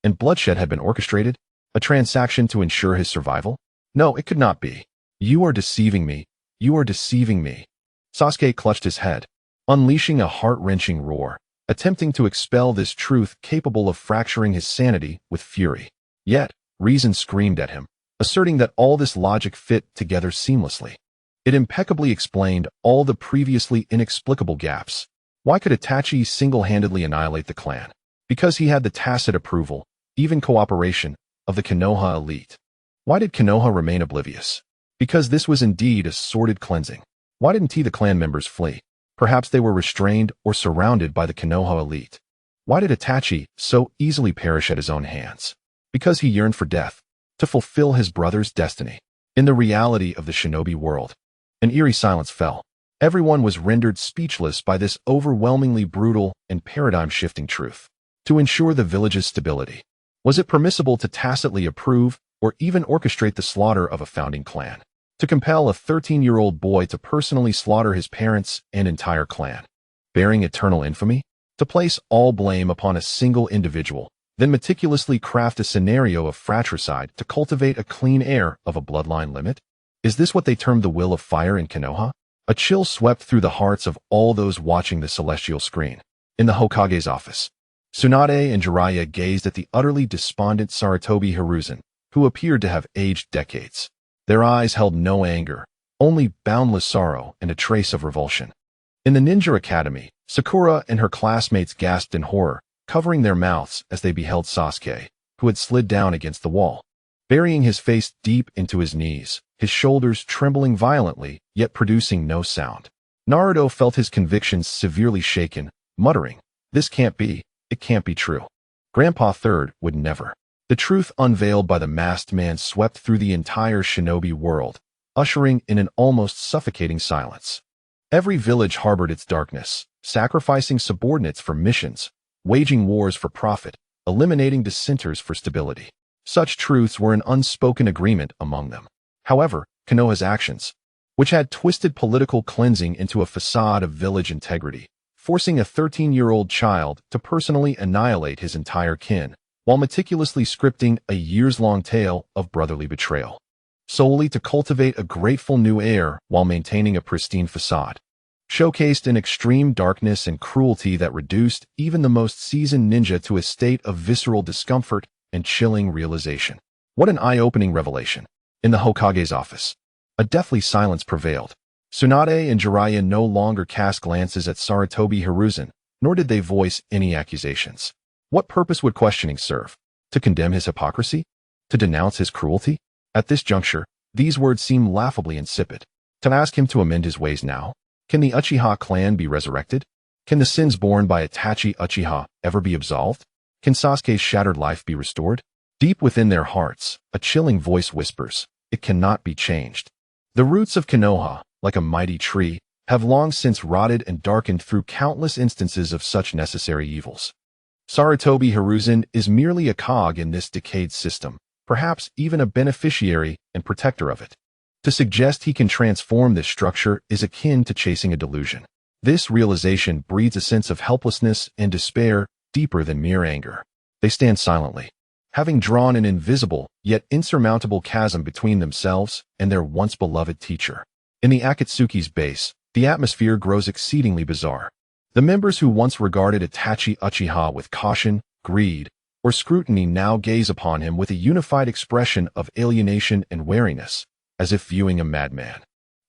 and bloodshed had been orchestrated, a transaction to ensure his survival? No, it could not be. You are deceiving me. You are deceiving me. Sasuke clutched his head, unleashing a heart-wrenching roar, attempting to expel this truth capable of fracturing his sanity with fury. Yet, reason screamed at him, asserting that all this logic fit together seamlessly. It impeccably explained all the previously inexplicable gaps. Why could Itachi single-handedly annihilate the clan? Because he had the tacit approval, even cooperation, of the Konoha elite. Why did Konoha remain oblivious? Because this was indeed a sordid cleansing. Why didn't the clan members flee? Perhaps they were restrained or surrounded by the Konoha elite. Why did Itachi so easily perish at his own hands? Because he yearned for death, to fulfill his brother's destiny. In the reality of the shinobi world, an eerie silence fell. Everyone was rendered speechless by this overwhelmingly brutal and paradigm-shifting truth. To ensure the village's stability, was it permissible to tacitly approve or even orchestrate the slaughter of a founding clan? To compel a 13-year-old boy to personally slaughter his parents and entire clan, bearing eternal infamy? To place all blame upon a single individual, then meticulously craft a scenario of fratricide to cultivate a clean air of a bloodline limit? Is this what they termed the will of fire in Konoha? A chill swept through the hearts of all those watching the celestial screen. In the Hokage's office, Tsunade and Jiraiya gazed at the utterly despondent Sarutobi Hiruzen, who appeared to have aged decades. Their eyes held no anger, only boundless sorrow and a trace of revulsion. In the Ninja Academy, Sakura and her classmates gasped in horror, covering their mouths as they beheld Sasuke, who had slid down against the wall, burying his face deep into his knees, his shoulders trembling violently, yet producing no sound. Naruto felt his convictions severely shaken, muttering, "This can't be, it can't be true. Grandpa Third would never." The truth unveiled by the masked man swept through the entire shinobi world, ushering in an almost suffocating silence. Every village harbored its darkness, sacrificing subordinates for missions, waging wars for profit, eliminating dissenters for stability. Such truths were an unspoken agreement among them. However, Konoha's actions, which had twisted political cleansing into a facade of village integrity, forcing a 13-year-old child to personally annihilate his entire kin, while meticulously scripting a years-long tale of brotherly betrayal, solely to cultivate a grateful new heir while maintaining a pristine facade, showcased an extreme darkness and cruelty that reduced even the most seasoned ninja to a state of visceral discomfort and chilling realization. What an eye-opening revelation. In the Hokage's office, a deathly silence prevailed. Tsunade and Jiraiya no longer cast glances at Sarutobi Hiruzen, nor did they voice any accusations. What purpose would questioning serve? To condemn his hypocrisy? To denounce his cruelty? At this juncture, these words seem laughably insipid. To ask him to amend his ways now? Can the Uchiha clan be resurrected? Can the sins borne by Itachi Uchiha ever be absolved? Can Sasuke's shattered life be restored? Deep within their hearts, a chilling voice whispers, it cannot be changed. The roots of Konoha, like a mighty tree, have long since rotted and darkened through countless instances of such necessary evils. Sarutobi Hiruzen is merely a cog in this decayed system, perhaps even a beneficiary and protector of it. To suggest he can transform this structure is akin to chasing a delusion. This realization breeds a sense of helplessness and despair deeper than mere anger. They stand silently, having drawn an invisible yet insurmountable chasm between themselves and their once beloved teacher. In the Akatsuki's base, the atmosphere grows exceedingly bizarre. The members who once regarded Itachi Uchiha with caution, greed, or scrutiny now gaze upon him with a unified expression of alienation and wariness, as if viewing a madman.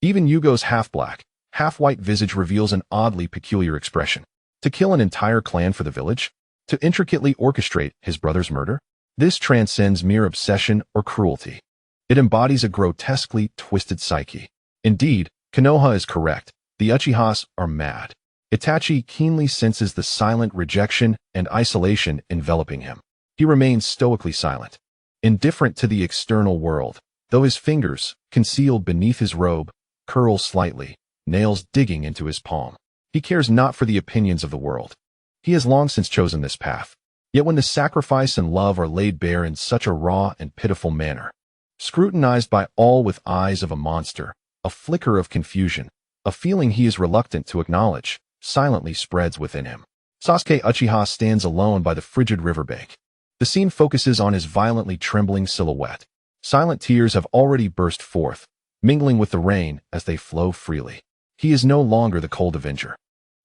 Even Yugo's half-black, half-white visage reveals an oddly peculiar expression. To kill an entire clan for the village? To intricately orchestrate his brother's murder? This transcends mere obsession or cruelty. It embodies a grotesquely twisted psyche. Indeed, Konoha is correct. The Uchihas are mad. Itachi keenly senses the silent rejection and isolation enveloping him. He remains stoically silent, indifferent to the external world, though his fingers, concealed beneath his robe, curl slightly, nails digging into his palm. He cares not for the opinions of the world. He has long since chosen this path. Yet when the sacrifice and love are laid bare in such a raw and pitiful manner, scrutinized by all with eyes of a monster, a flicker of confusion, a feeling he is reluctant to acknowledge, silently spreads within him. Sasuke Uchiha stands alone by the frigid riverbank. The scene focuses on his violently trembling silhouette. Silent tears have already burst forth, mingling with the rain as they flow freely. He is no longer the cold avenger.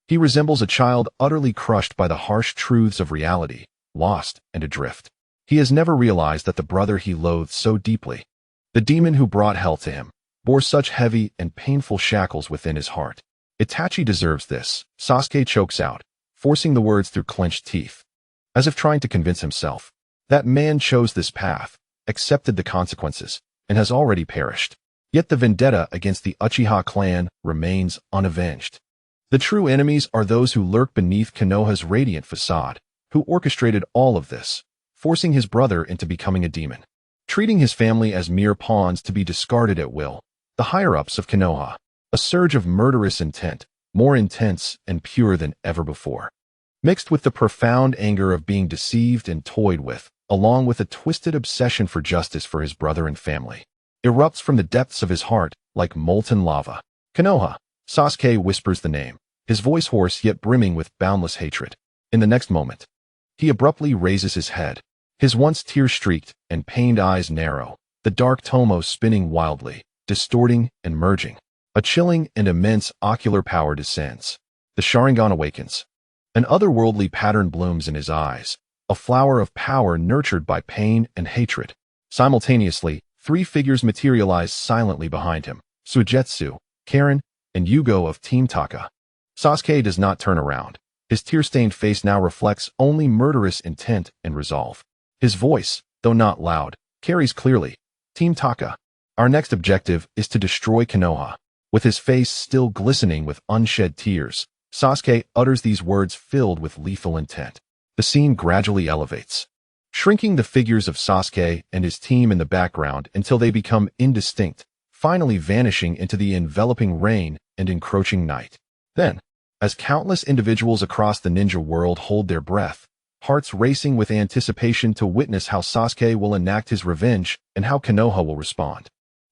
He resembles a child utterly crushed by the harsh truths of reality, lost and adrift. He has never realized that the brother he loathed so deeply, the demon who brought hell to him, bore such heavy and painful shackles within his heart. Itachi deserves this, Sasuke chokes out, forcing the words through clenched teeth, as if trying to convince himself. That man chose this path, accepted the consequences, and has already perished. Yet the vendetta against the Uchiha clan remains unavenged. The true enemies are those who lurk beneath Konoha's radiant facade, who orchestrated all of this, forcing his brother into becoming a demon, treating his family as mere pawns to be discarded at will. The higher-ups of Konoha, a surge of murderous intent, more intense and pure than ever before, mixed with the profound anger of being deceived and toyed with, along with a twisted obsession for justice for his brother and family, erupts from the depths of his heart like molten lava. Konoha. Sasuke whispers the name, his voice hoarse yet brimming with boundless hatred. In the next moment, he abruptly raises his head, his once tear-streaked and pained eyes narrow, the dark tomo spinning wildly, distorting and merging. A chilling and immense ocular power descends. The Sharingan awakens. An otherworldly pattern blooms in his eyes, a flower of power nurtured by pain and hatred. Simultaneously, three figures materialize silently behind him, Suigetsu, Karen, and Yugo of Team Taka. Sasuke does not turn around. His tear-stained face now reflects only murderous intent and resolve. His voice, though not loud, carries clearly. Team Taka. Our next objective is to destroy Konoha. With his face still glistening with unshed tears, Sasuke utters these words filled with lethal intent. The scene gradually elevates, shrinking the figures of Sasuke and his team in the background until they become indistinct, finally vanishing into the enveloping rain and encroaching night. Then, as countless individuals across the ninja world hold their breath, hearts racing with anticipation to witness how Sasuke will enact his revenge and how Konoha will respond,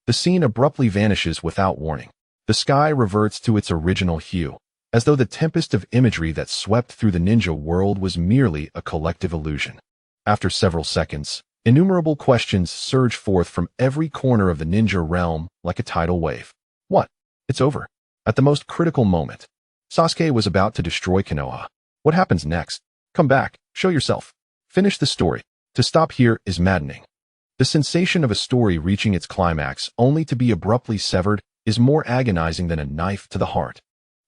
the scene abruptly vanishes without warning. The sky reverts to its original hue, as though the tempest of imagery that swept through the ninja world was merely a collective illusion. After several seconds, innumerable questions surge forth from every corner of the ninja realm like a tidal wave. What? It's over. At the most critical moment, Sasuke was about to destroy Konoha. What happens next? Come back, show yourself. Finish the story. To stop here is maddening. The sensation of a story reaching its climax only to be abruptly severed is more agonizing than a knife to the heart.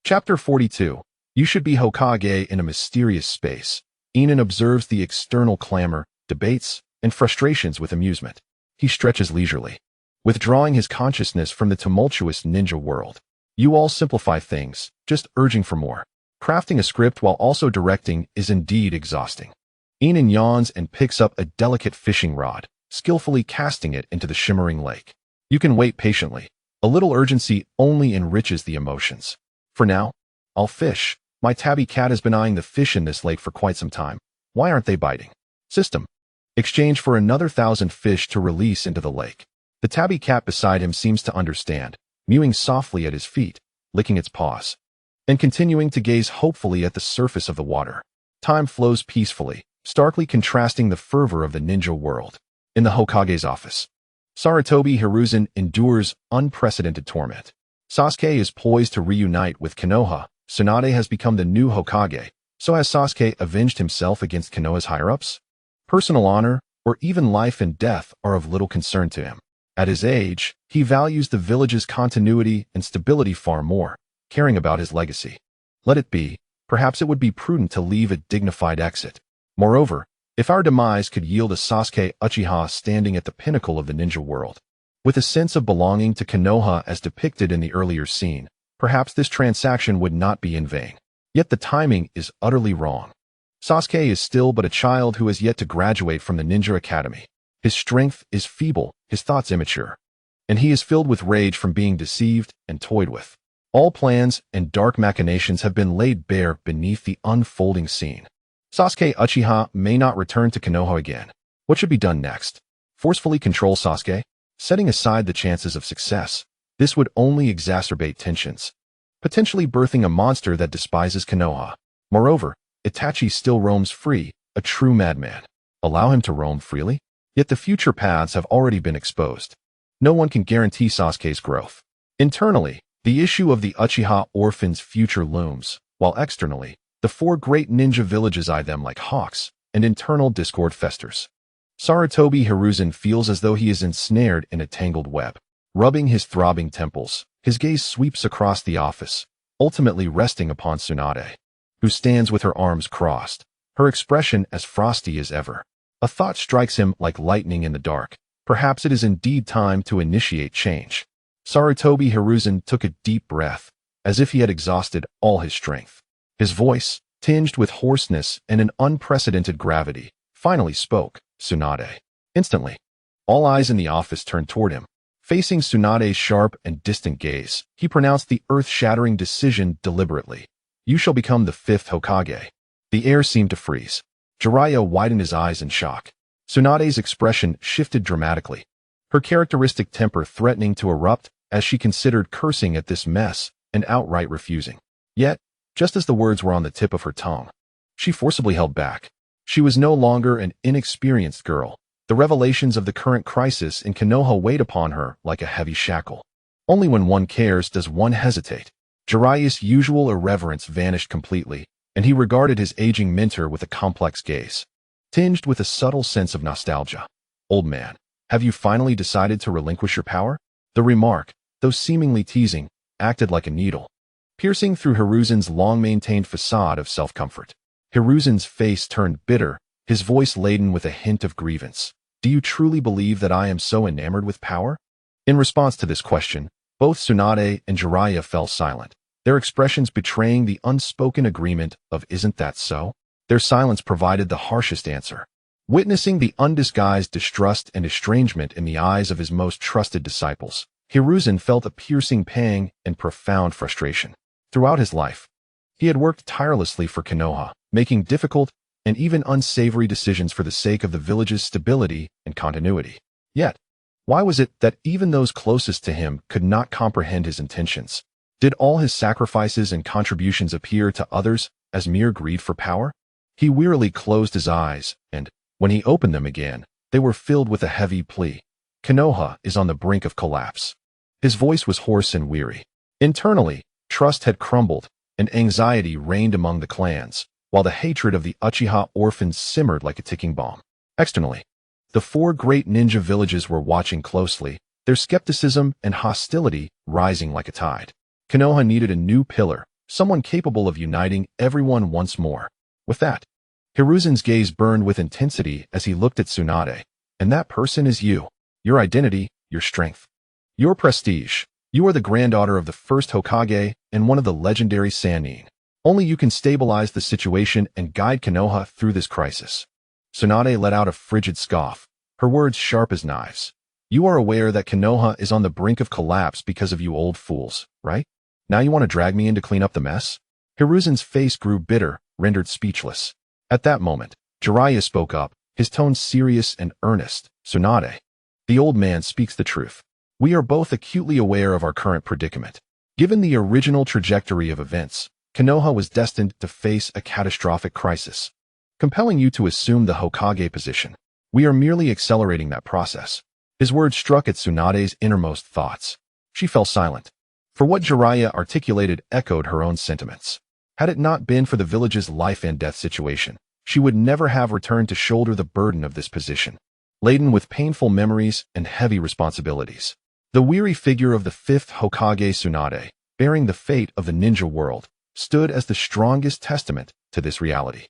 Chapter 42. You should be Hokage in a mysterious space. Yin An observes the external clamor, debates, and frustrations with amusement. He stretches leisurely, withdrawing his consciousness from the tumultuous ninja world. You all simplify things, just urging for more. Crafting a script while also directing is indeed exhausting. Yin An yawns and picks up a delicate fishing rod, skillfully casting it into the shimmering lake. You can wait patiently. A little urgency only enriches the emotions. For now, I'll fish. My tabby cat has been eyeing the fish in this lake for quite some time. Why aren't they biting? System. Exchange for another 1,000 fish to release into the lake. The tabby cat beside him seems to understand, mewing softly at his feet, licking its paws, and continuing to gaze hopefully at the surface of the water. Time flows peacefully, starkly contrasting the fervor of the ninja world. In the Hokage's office, Sarutobi Hiruzen endures unprecedented torment. Sasuke is poised to reunite with Konoha. Tsunade has become the new Hokage. So has Sasuke avenged himself against Konoha's higher-ups? Personal honor, or even life and death, are of little concern to him. At his age, he values the village's continuity and stability far more, caring about his legacy. Let it be. Perhaps it would be prudent to leave a dignified exit. Moreover, if our demise could yield a Sasuke Uchiha standing at the pinnacle of the ninja world, with a sense of belonging to Konoha as depicted in the earlier scene, perhaps this transaction would not be in vain. Yet the timing is utterly wrong. Sasuke is still but a child who has yet to graduate from the ninja academy. His strength is feeble, his thoughts immature, and he is filled with rage from being deceived and toyed with. All plans and dark machinations have been laid bare beneath the unfolding scene. Sasuke Uchiha may not return to Konoha again. What should be done next? Forcefully control Sasuke? Setting aside the chances of success, This would only exacerbate tensions, potentially birthing a monster that despises Konoha. Moreover, Itachi still roams free, a true madman. Allow him to roam freely? Yet the future paths have already been exposed. No one can guarantee Sasuke's growth. Internally, the issue of the Uchiha orphans' future looms, while externally, the four great ninja villages eye them like hawks, and internal discord festers. Sarutobi Hiruzen feels as though he is ensnared in a tangled web. Rubbing his throbbing temples, his gaze sweeps across the office, ultimately resting upon Tsunade, who stands with her arms crossed, her expression as frosty as ever. A thought strikes him like lightning in the dark. Perhaps it is indeed time to initiate change. Sarutobi Hiruzen took a deep breath, as if he had exhausted all his strength. His voice, tinged with hoarseness and an unprecedented gravity, finally spoke, "Tsunade." Instantly, all eyes in the office turned toward him. Facing Tsunade's sharp and distant gaze, he pronounced the earth-shattering decision deliberately. "You shall become the fifth Hokage." The air seemed to freeze. Jiraiya widened his eyes in shock. Tsunade's expression shifted dramatically, her characteristic temper threatening to erupt as she considered cursing at this mess and outright refusing. Yet, just as the words were on the tip of her tongue, she forcibly held back. She was no longer an inexperienced girl. The revelations of the current crisis in Konoha weighed upon her like a heavy shackle. Only when one cares does one hesitate. Jiraiya's usual irreverence vanished completely, and he regarded his aging mentor with a complex gaze, tinged with a subtle sense of nostalgia. "Old man, have you finally decided to relinquish your power?" The remark, though seemingly teasing, acted like a needle, piercing through Hiruzen's long-maintained facade of self-comfort. Hiruzen's face turned bitter, his voice laden with a hint of grievance. "Do you truly believe that I am so enamored with power?" In response to this question, both Tsunade and Jiraiya fell silent, their expressions betraying the unspoken agreement of "isn't that so?" Their silence provided the harshest answer. Witnessing the undisguised distrust and estrangement in the eyes of his most trusted disciples, Hiruzen felt a piercing pang and profound frustration. Throughout his life, he had worked tirelessly for Konoha, making difficult and even unsavory decisions for the sake of the village's stability and continuity. Yet, why was it that even those closest to him could not comprehend his intentions? Did all his sacrifices and contributions appear to others as mere greed for power? He wearily closed his eyes, and, when he opened them again, they were filled with a heavy plea. Konoha is on the brink of collapse. His voice was hoarse and weary. Internally, trust had crumbled, and anxiety reigned among the clans, while the hatred of the Uchiha orphans simmered like a ticking bomb. Externally, the four great ninja villages were watching closely, their skepticism and hostility rising like a tide. Konoha needed a new pillar, someone capable of uniting everyone once more. With that, Hiruzen's gaze burned with intensity as he looked at Tsunade. "And that person is you. Your identity, your strength, your prestige. You are the granddaughter of the first Hokage and one of the legendary Sannin. Only you can stabilize the situation and guide Konoha through this crisis." Tsunade let out a frigid scoff, her words sharp as knives. "You are aware that Konoha is on the brink of collapse because of you old fools, right? Now you want to drag me in to clean up the mess?" Hiruzen's face grew bitter, rendered speechless. At that moment, Jiraiya spoke up, his tone serious and earnest. "Tsunade, the old man speaks the truth. We are both acutely aware of our current predicament. Given the original trajectory of events, Konoha was destined to face a catastrophic crisis, compelling you to assume the Hokage position. We are merely accelerating that process." His words struck at Tsunade's innermost thoughts. She fell silent, for what Jiraiya articulated echoed her own sentiments. Had it not been for the village's life and death situation, she would never have returned to shoulder the burden of this position, laden with painful memories and heavy responsibilities. The weary figure of the fifth Hokage Tsunade, bearing the fate of the ninja world, stood as the strongest testament to this reality.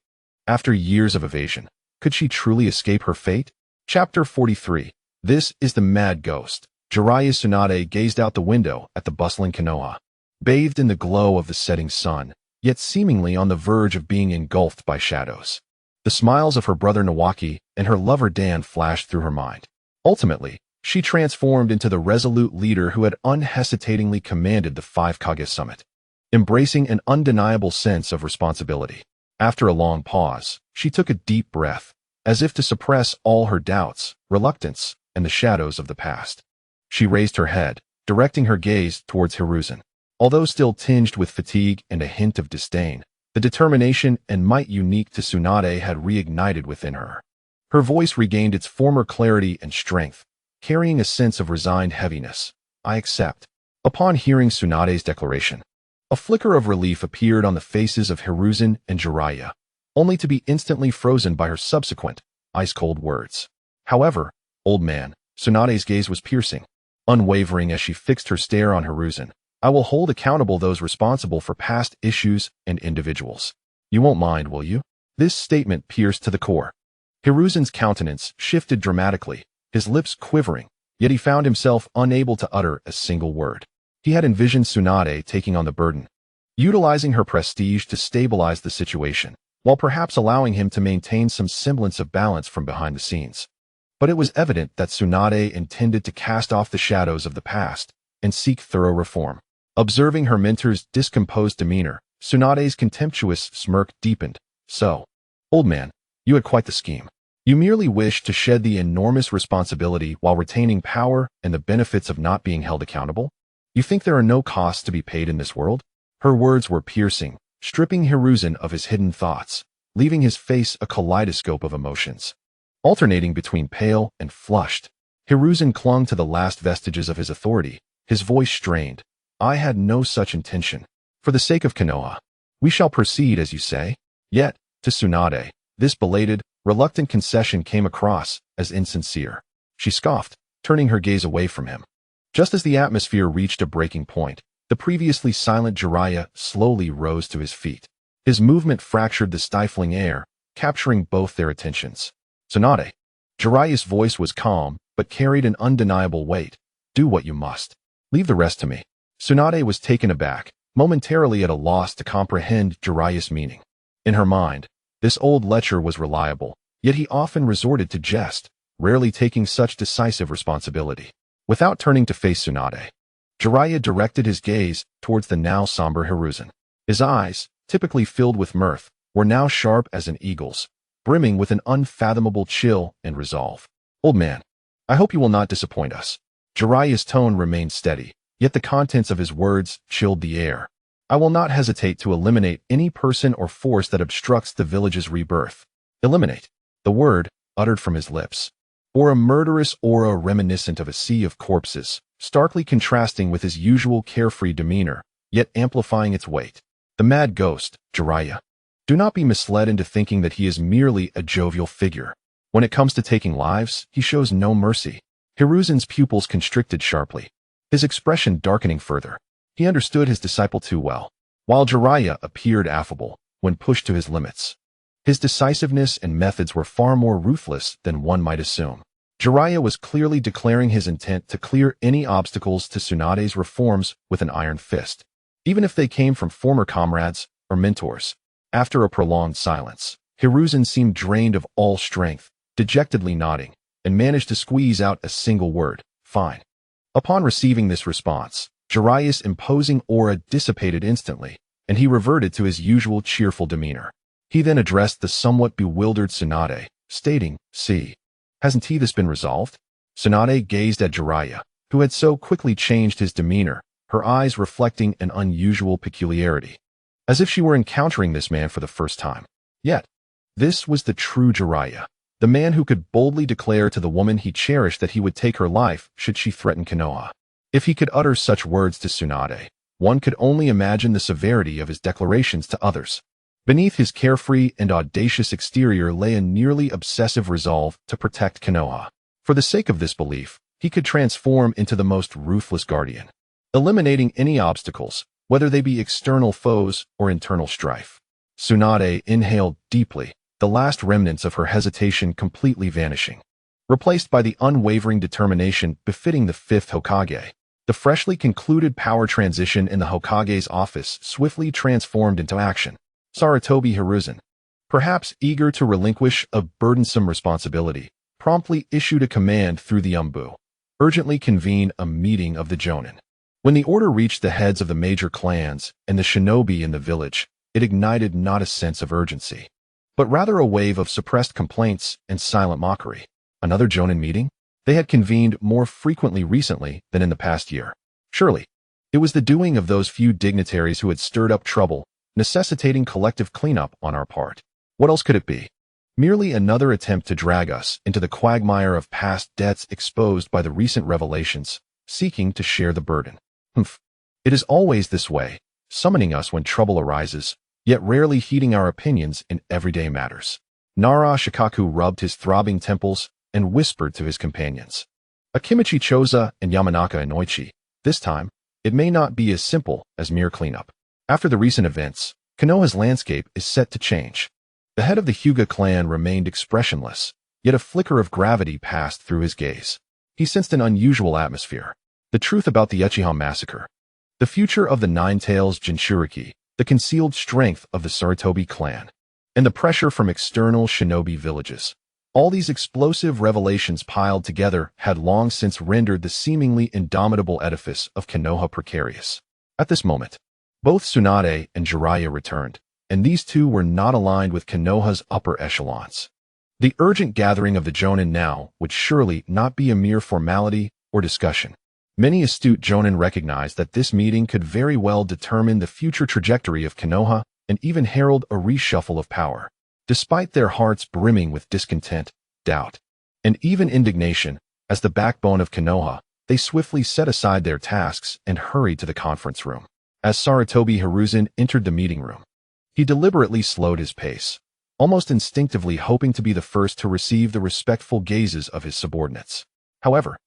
After years of evasion, could she truly escape her fate? Chapter 43. This is the Mad Ghost. Jiraiya Tsunade gazed out the window at the bustling Konoha, bathed in the glow of the setting sun, yet seemingly on the verge of being engulfed by shadows. The smiles of her brother Nawaki and her lover Dan flashed through her mind. Ultimately, she transformed into the resolute leader who had unhesitatingly commanded the Five Kage summit, embracing an undeniable sense of responsibility. After a long pause, she took a deep breath, as if to suppress all her doubts, reluctance, and the shadows of the past. She raised her head, directing her gaze towards Hiruzen. Although still tinged with fatigue and a hint of disdain, the determination and might unique to Tsunade had reignited within her. Her voice regained its former clarity and strength, carrying a sense of resigned heaviness. I accept. Upon hearing Tsunade's declaration, a flicker of relief appeared on the faces of Hiruzen and Jiraiya, only to be instantly frozen by her subsequent, ice-cold words. However, old man, Tsunade's gaze was piercing, unwavering as she fixed her stare on Hiruzen. I will hold accountable those responsible for past issues and individuals. You won't mind, will you? This statement pierced to the core. Hiruzen's countenance shifted dramatically, his lips quivering, yet he found himself unable to utter a single word. He had envisioned Tsunade taking on the burden, utilizing her prestige to stabilize the situation, while perhaps allowing him to maintain some semblance of balance from behind the scenes. But it was evident that Tsunade intended to cast off the shadows of the past and seek thorough reform. Observing her mentor's discomposed demeanor, Tsunade's contemptuous smirk deepened. So, old man, you had quite the scheme. You merely wished to shed the enormous responsibility while retaining power and the benefits of not being held accountable? You think there are no costs to be paid in this world? Her words were piercing, stripping Hiruzen of his hidden thoughts, leaving his face a kaleidoscope of emotions. Alternating between pale and flushed, Hiruzen clung to the last vestiges of his authority, his voice strained. I had no such intention. For the sake of Konoha, we shall proceed as you say. Yet, to Tsunade, this belated, reluctant concession came across as insincere. She scoffed, turning her gaze away from him. Just as the atmosphere reached a breaking point, the previously silent Jiraiya slowly rose to his feet. His movement fractured the stifling air, capturing both their attentions. Tsunade. Jiraiya's voice was calm, but carried an undeniable weight. Do what you must. Leave the rest to me. Tsunade was taken aback, momentarily at a loss to comprehend Jiraiya's meaning. In her mind, this old lecher was reliable, yet he often resorted to jest, rarely taking such decisive responsibility. Without turning to face Tsunade, Jiraiya directed his gaze towards the now somber Hiruzen. His eyes, typically filled with mirth, were now sharp as an eagle's, brimming with an unfathomable chill and resolve. Old man, I hope you will not disappoint us. Jiraiya's tone remained steady, yet the contents of his words chilled the air. I will not hesitate to eliminate any person or force that obstructs the village's rebirth. Eliminate. The word, uttered from his lips, bore a murderous aura reminiscent of a sea of corpses, starkly contrasting with his usual carefree demeanor, yet amplifying its weight. The mad ghost, Jiraiya. Do not be misled into thinking that he is merely a jovial figure. When it comes to taking lives, he shows no mercy. Hiruzen's pupils constricted sharply, his expression darkening further. He understood his disciple too well. While Jiraiya appeared affable when pushed to his limits, his decisiveness and methods were far more ruthless than one might assume. Jiraiya was clearly declaring his intent to clear any obstacles to Tsunade's reforms with an iron fist, even if they came from former comrades or mentors. After a prolonged silence, Hiruzen seemed drained of all strength, dejectedly nodding, and managed to squeeze out a single word, fine. Upon receiving this response, Jiraiya's imposing aura dissipated instantly, and he reverted to his usual cheerful demeanor. He then addressed the somewhat bewildered Tsunade, stating, See, hasn't this been resolved? Tsunade gazed at Jiraiya, who had so quickly changed his demeanor, her eyes reflecting an unusual peculiarity, as if she were encountering this man for the first time. Yet, this was the true Jiraiya, the man who could boldly declare to the woman he cherished that he would take her life should she threaten Konoha. If he could utter such words to Tsunade, one could only imagine the severity of his declarations to others. Beneath his carefree and audacious exterior lay a nearly obsessive resolve to protect Konoha. For the sake of this belief, he could transform into the most ruthless guardian, eliminating any obstacles, whether they be external foes or internal strife. Tsunade inhaled deeply, the last remnants of her hesitation completely vanishing, replaced by the unwavering determination befitting the fifth Hokage. The freshly concluded power transition in the Hokage's office swiftly transformed into action. Sarutobi Hiruzen, perhaps eager to relinquish a burdensome responsibility, promptly issued a command through the Umbu, urgently convene a meeting of the Jonin. When the order reached the heads of the major clans and the shinobi in the village, it ignited not a sense of urgency, but rather a wave of suppressed complaints and silent mockery. Another Jonin meeting? They had convened more frequently recently than in the past year. Surely, it was the doing of those few dignitaries who had stirred up trouble, necessitating collective cleanup on our part. What else could it be? Merely another attempt to drag us into the quagmire of past debts exposed by the recent revelations, seeking to share the burden. Humph. It is always this way, summoning us when trouble arises, yet rarely heeding our opinions in everyday matters. Nara Shikaku rubbed his throbbing temples and whispered to his companions. Akimichi Choza and Yamanaka Inoichi, this time, it may not be as simple as mere cleanup. After the recent events, Konoha's landscape is set to change. The head of the Hyuga clan remained expressionless, yet a flicker of gravity passed through his gaze. He sensed an unusual atmosphere. The truth about the Uchiha Massacre. The future of the Nine-Tails Jinchuriki, the concealed strength of the Sarutobi clan, and the pressure from external shinobi villages. All these explosive revelations piled together had long since rendered the seemingly indomitable edifice of Konoha precarious. At this moment, both Tsunade and Jiraiya returned, and these two were not aligned with Konoha's upper echelons. The urgent gathering of the Jonin now would surely not be a mere formality or discussion. Many astute Jonin recognized that this meeting could very well determine the future trajectory of Konoha and even herald a reshuffle of power. Despite their hearts brimming with discontent, doubt, and even indignation, as the backbone of Konoha, they swiftly set aside their tasks and hurried to the conference room. As Sarutobi Hiruzen entered the meeting room, he deliberately slowed his pace, almost instinctively hoping to be the first to receive the respectful gazes of his subordinates. However,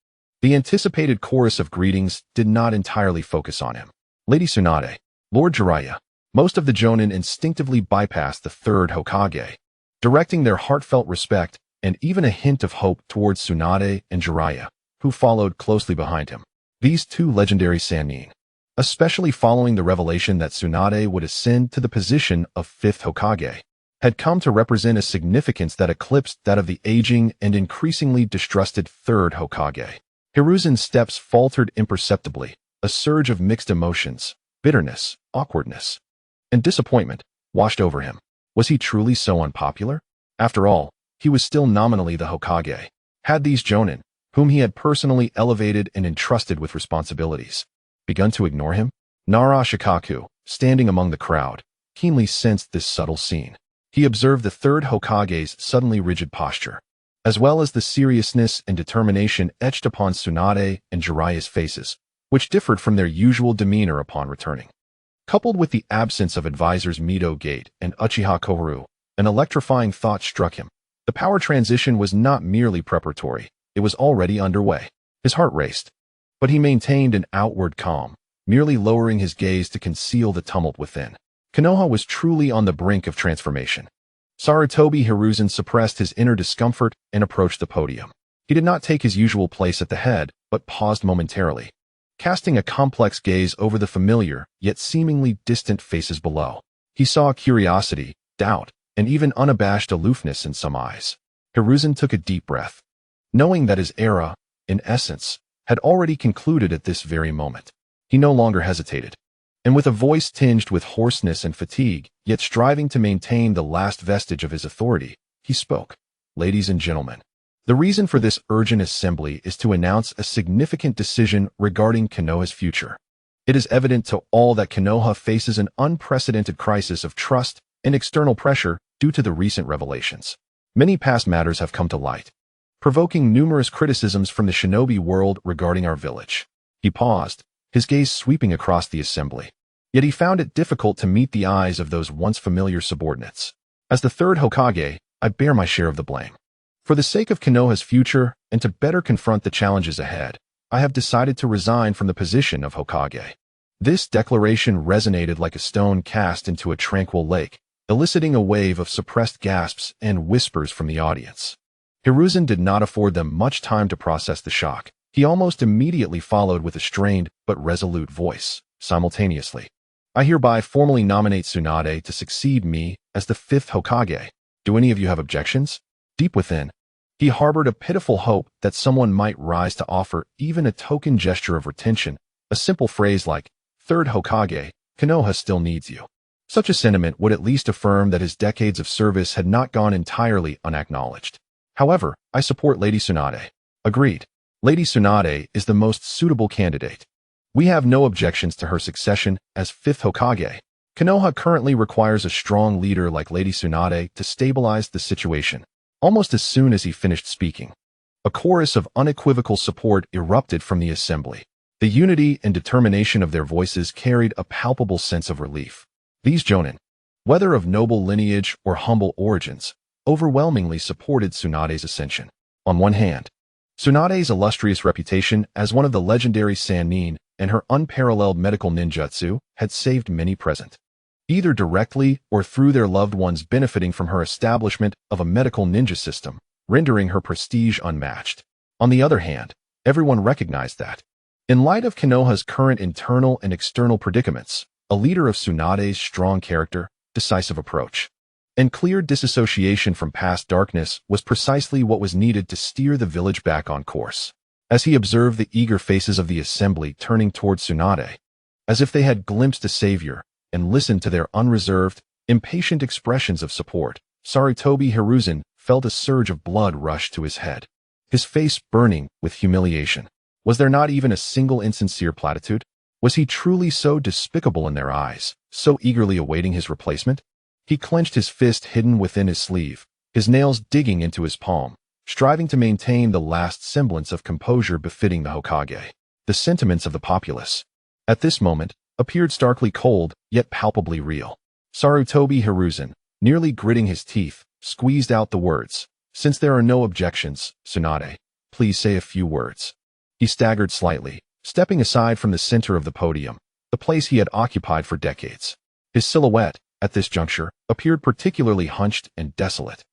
the anticipated chorus of greetings did not entirely focus on him. Lady Tsunade, Lord Jiraiya, most of the Jonin instinctively bypassed the Third Hokage, directing their heartfelt respect and even a hint of hope towards Tsunade and Jiraiya, who followed closely behind him. These two legendary Sannin, especially following the revelation that Tsunade would ascend to the position of Fifth Hokage, had come to represent a significance that eclipsed that of the aging and increasingly distrusted Third Hokage. Hiruzen's steps faltered imperceptibly, a surge of mixed emotions, bitterness, awkwardness, and disappointment washed over him. Was he truly so unpopular? After all, he was still nominally the Hokage. Had these Jonin, whom he had personally elevated and entrusted with responsibilities, begun to ignore him? Nara Shikaku, standing among the crowd, keenly sensed this subtle scene. He observed the Third Hokage's suddenly rigid posture, as well as the seriousness and determination etched upon Tsunade and Jiraiya's faces, which differed from their usual demeanor upon returning. Coupled with the absence of advisors Mido Gate and Uchiha Koharu, an electrifying thought struck him. The power transition was not merely preparatory, it was already underway. His heart raced, but he maintained an outward calm, merely lowering his gaze to conceal the tumult within. Konoha was truly on the brink of transformation. Sarutobi Hiruzen suppressed his inner discomfort and approached the podium. He did not take his usual place at the head, but paused momentarily, casting a complex gaze over the familiar, yet seemingly distant faces below. He saw curiosity, doubt, and even unabashed aloofness in some eyes. Hiruzen took a deep breath, knowing that his era, in essence, had already concluded at this very moment. He no longer hesitated, and with a voice tinged with hoarseness and fatigue, yet striving to maintain the last vestige of his authority, he spoke. Ladies and gentlemen, the reason for this urgent assembly is to announce a significant decision regarding Konoha's future. It is evident to all that Konoha faces an unprecedented crisis of trust and external pressure due to the recent revelations. Many past matters have come to light, provoking numerous criticisms from the shinobi world regarding our village. He paused, his gaze sweeping across the assembly. Yet he found it difficult to meet the eyes of those once familiar subordinates. As the Third Hokage, I bear my share of the blame. For the sake of Konoha's future and to better confront the challenges ahead, I have decided to resign from the position of Hokage. This declaration resonated like a stone cast into a tranquil lake, eliciting a wave of suppressed gasps and whispers from the audience. Hiruzen did not afford them much time to process the shock. He almost immediately followed with a strained but resolute voice, simultaneously. I hereby formally nominate Tsunade to succeed me as the Fifth Hokage. Do any of you have objections? Deep within, he harbored a pitiful hope that someone might rise to offer even a token gesture of retention, a simple phrase like, Third Hokage, Konoha still needs you. Such a sentiment would at least affirm that his decades of service had not gone entirely unacknowledged. However, I support Lady Tsunade. Agreed. Lady Tsunade is the most suitable candidate. We have no objections to her succession as fifth Hokage. Konoha currently requires a strong leader like Lady Tsunade to stabilize the situation. Almost as soon as he finished speaking, a chorus of unequivocal support erupted from the assembly. The unity and determination of their voices carried a palpable sense of relief. These jonin, whether of noble lineage or humble origins, overwhelmingly supported Tsunade's ascension. On one hand, Tsunade's illustrious reputation as one of the legendary Sannin and her unparalleled medical ninjutsu had saved many present, either directly or through their loved ones benefiting from her establishment of a medical ninja system, rendering her prestige unmatched. On the other hand, everyone recognized that, in light of Konoha's current internal and external predicaments, a leader of Tsunade's strong character, decisive approach, and clear disassociation from past darkness was precisely what was needed to steer the village back on course. As he observed the eager faces of the assembly turning towards Tsunade, as if they had glimpsed a savior, and listened to their unreserved, impatient expressions of support, Sarutobi Hiruzen felt a surge of blood rush to his head, his face burning with humiliation. Was there not even a single insincere platitude? Was he truly so despicable in their eyes, so eagerly awaiting his replacement? He clenched his fist hidden within his sleeve, his nails digging into his palm, striving to maintain the last semblance of composure befitting the Hokage. The sentiments of the populace, at this moment, appeared starkly cold, yet palpably real. Sarutobi Hiruzen, nearly gritting his teeth, squeezed out the words, "Since there are no objections, Tsunade, please say a few words." He staggered slightly, stepping aside from the center of the podium, the place he had occupied for decades. His silhouette, at this juncture, appeared particularly hunched and desolate,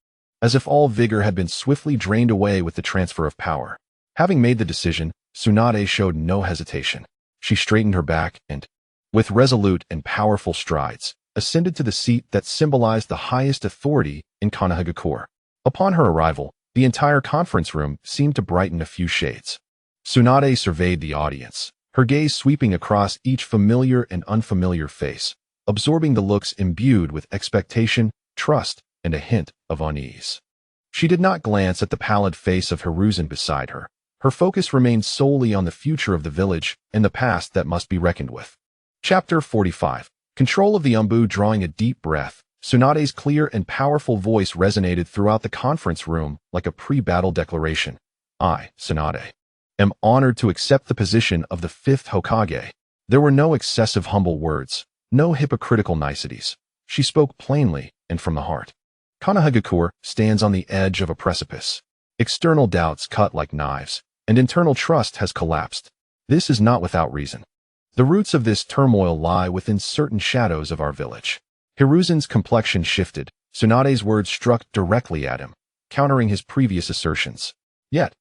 as if all vigor had been swiftly drained away with the transfer of power. Having made the decision, Tsunade showed no hesitation. She straightened her back and, with resolute and powerful strides, ascended to the seat that symbolized the highest authority in Konoha. Upon her arrival, the entire conference room seemed to brighten a few shades. Tsunade surveyed the audience, her gaze sweeping across each familiar and unfamiliar face, absorbing the looks imbued with expectation, trust, and a hint of unease. She did not glance at the pallid face of Hiruzen beside her. Her focus remained solely on the future of the village and the past that must be reckoned with. Chapter 45. Control of the Umbu. Drawing a deep breath, Tsunade's clear and powerful voice resonated throughout the conference room like a pre-battle declaration. I, Tsunade, am honored to accept the position of the fifth Hokage. There were no excessive humble words, no hypocritical niceties. She spoke plainly and from the heart. Konoha stands on the edge of a precipice. External doubts cut like knives, and internal trust has collapsed. This is not without reason. The roots of this turmoil lie within certain shadows of our village. Hiruzen's complexion shifted. Tsunade's words struck directly at him, countering his previous assertions. Yet,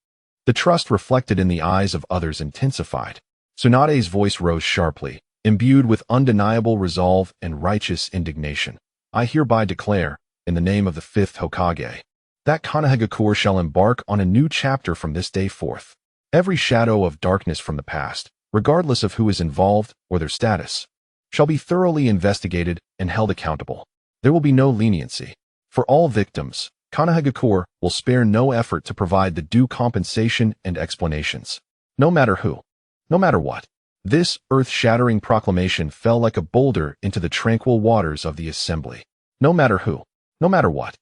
the trust reflected in the eyes of others intensified. Tsunade's voice rose sharply, imbued with undeniable resolve and righteous indignation. I hereby declare, in the name of the fifth Hokage, that Konoha shall embark on a new chapter from this day forth. Every shadow of darkness from the past, regardless of who is involved or their status, shall be thoroughly investigated and held accountable. There will be no leniency. For all victims, Konoha will spare no effort to provide the due compensation and explanations. No matter who, no matter what. This earth-shattering proclamation fell like a boulder into the tranquil waters of the assembly. No matter who, no matter what.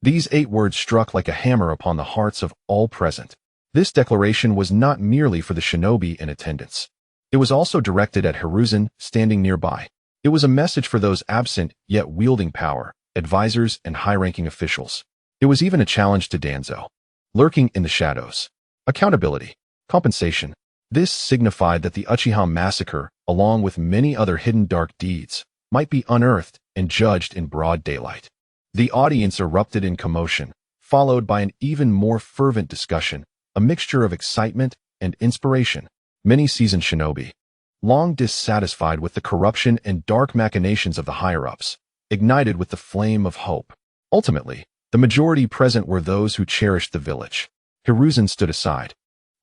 These 8 words struck like a hammer upon the hearts of all present. This declaration was not merely for the shinobi in attendance. It was also directed at Hiruzen, standing nearby. It was a message for those absent yet wielding power, advisors and high-ranking officials. It was even a challenge to Danzo, lurking in the shadows. Accountability. Compensation. This signified that the Uchiha Massacre, along with many other hidden dark deeds, might be unearthed and judged in broad daylight. The audience erupted in commotion, followed by an even more fervent discussion, a mixture of excitement and inspiration. Many seasoned shinobi, long dissatisfied with the corruption and dark machinations of the higher-ups, ignited with the flame of hope. Ultimately, the majority present were those who cherished the village. Hiruzen stood aside,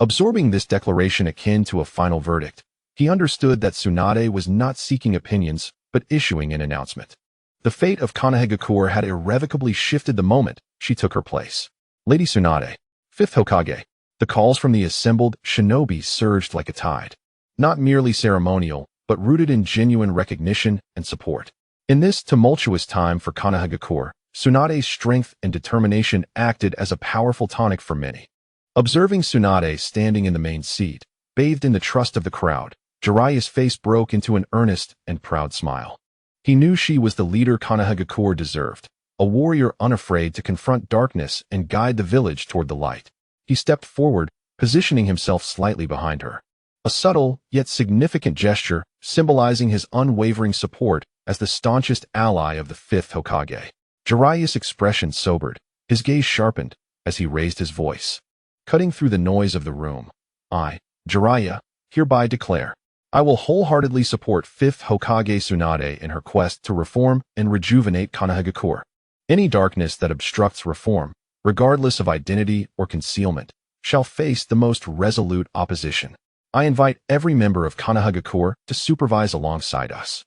absorbing this declaration akin to a final verdict. He understood that Tsunade was not seeking opinions, but issuing an announcement. The fate of Konoha had irrevocably shifted the moment she took her place. Lady Tsunade, fifth Hokage. The calls from the assembled shinobi surged like a tide. not merely ceremonial, but rooted in genuine recognition and support. In this tumultuous time for Konoha, Tsunade's strength and determination acted as a powerful tonic for many. Observing Tsunade standing in the main seat, bathed in the trust of the crowd, Jiraiya's face broke into an earnest and proud smile. He knew she was the leader Konoha deserved, a warrior unafraid to confront darkness and guide the village toward the light. He stepped forward, positioning himself slightly behind her. A subtle, yet significant gesture, symbolizing his unwavering support as the staunchest ally of the Fifth Hokage. Jiraiya's expression sobered, his gaze sharpened, as he raised his voice. Cutting through the noise of the room, I, Jiraiya, hereby declare, I will wholeheartedly support Fifth Hokage Tsunade in her quest to reform and rejuvenate Konoha. Any darkness that obstructs reform, regardless of identity or concealment, shall face the most resolute opposition. I invite every member of Konoha to supervise alongside us.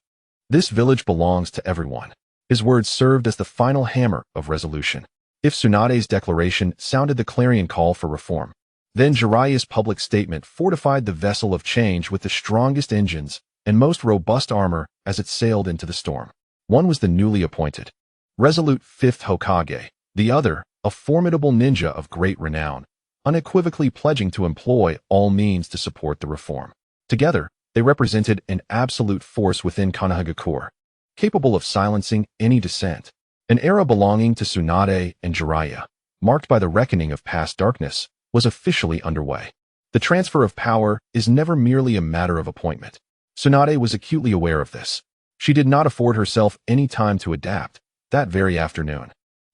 This village belongs to everyone. His words served as the final hammer of resolution. If Tsunade's declaration sounded the clarion call for reform, then Jiraiya's public statement fortified the vessel of change with the strongest engines and most robust armor as it sailed into the storm. One was the newly appointed, resolute Fifth Hokage, the other, a formidable ninja of great renown, unequivocally pledging to employ all means to support the reform. Together, they represented an absolute force within Konoha, capable of silencing any dissent. An era belonging to Tsunade and Jiraiya, marked by the reckoning of past darkness, was officially underway. The transfer of power is never merely a matter of appointment. Tsunade was acutely aware of this. She did not afford herself any time to adapt. That very afternoon,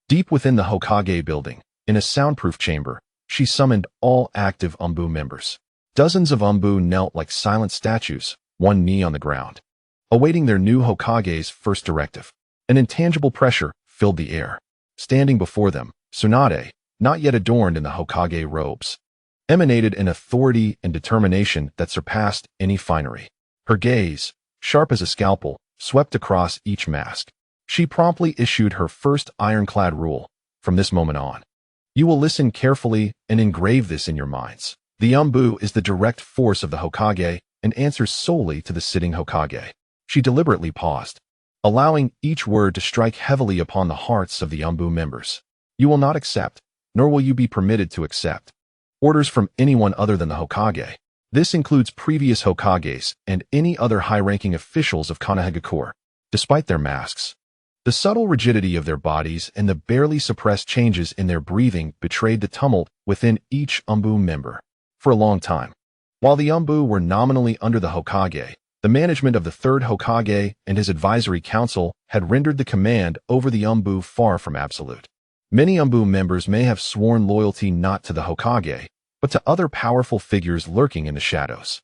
deep within the Hokage building, in a soundproof chamber, she summoned all active Umbu members. Dozens of Umbu knelt like silent statues, one knee on the ground, awaiting their new Hokage's first directive. An intangible pressure filled the air. Standing before them, Tsunade, not yet adorned in the Hokage robes, emanated an authority and determination that surpassed any finery. Her gaze, sharp as a scalpel, swept across each mask. She promptly issued her first ironclad rule. From this moment on, you will listen carefully and engrave this in your minds. The Umbu is the direct force of the Hokage and answers solely to the sitting Hokage. She deliberately paused, allowing each word to strike heavily upon the hearts of the Umbu members. You will not accept, nor will you be permitted to accept, orders from anyone other than the Hokage. This includes previous Hokages and any other high-ranking officials of Konoha. Despite their masks, the subtle rigidity of their bodies and the barely suppressed changes in their breathing betrayed the tumult within each Umbu member. For a long time, while the Umbu were nominally under the Hokage, the management of the Third Hokage and his advisory council had rendered the command over the Umbu far from absolute. Many Umbu members may have sworn loyalty not to the Hokage, but to other powerful figures lurking in the shadows.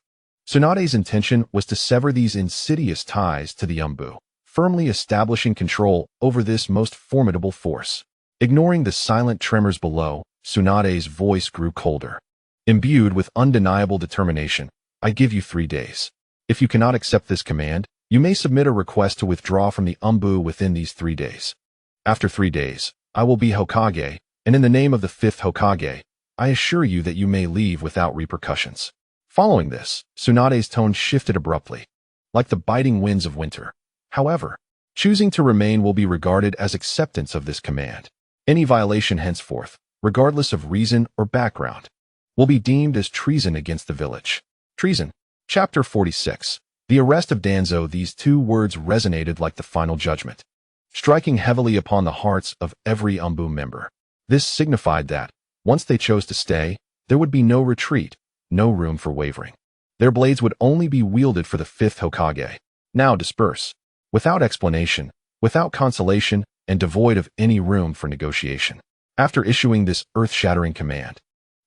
Tsunade's intention was to sever these insidious ties to the Umbu, firmly establishing control over this most formidable force. Ignoring the silent tremors below, Tsunade's voice grew colder. Imbued with undeniable determination, I give you 3 days. If you cannot accept this command, you may submit a request to withdraw from the Umbu within these 3 days. After 3 days, I will be Hokage, and in the name of the Fifth Hokage, I assure you that you may leave without repercussions. Following this, Tsunade's tone shifted abruptly, like the biting winds of winter. However, choosing to remain will be regarded as acceptance of this command. Any violation henceforth, regardless of reason or background, will be deemed as treason against the village. Treason. Chapter 46. The arrest of Danzo. These 2 words resonated like the final judgment, striking heavily upon the hearts of every Umbu member. This signified that, once they chose to stay, there would be no retreat, no room for wavering. Their blades would only be wielded for the Fifth Hokage. Now disperse, without explanation, without consolation, and devoid of any room for negotiation. After issuing this earth-shattering command,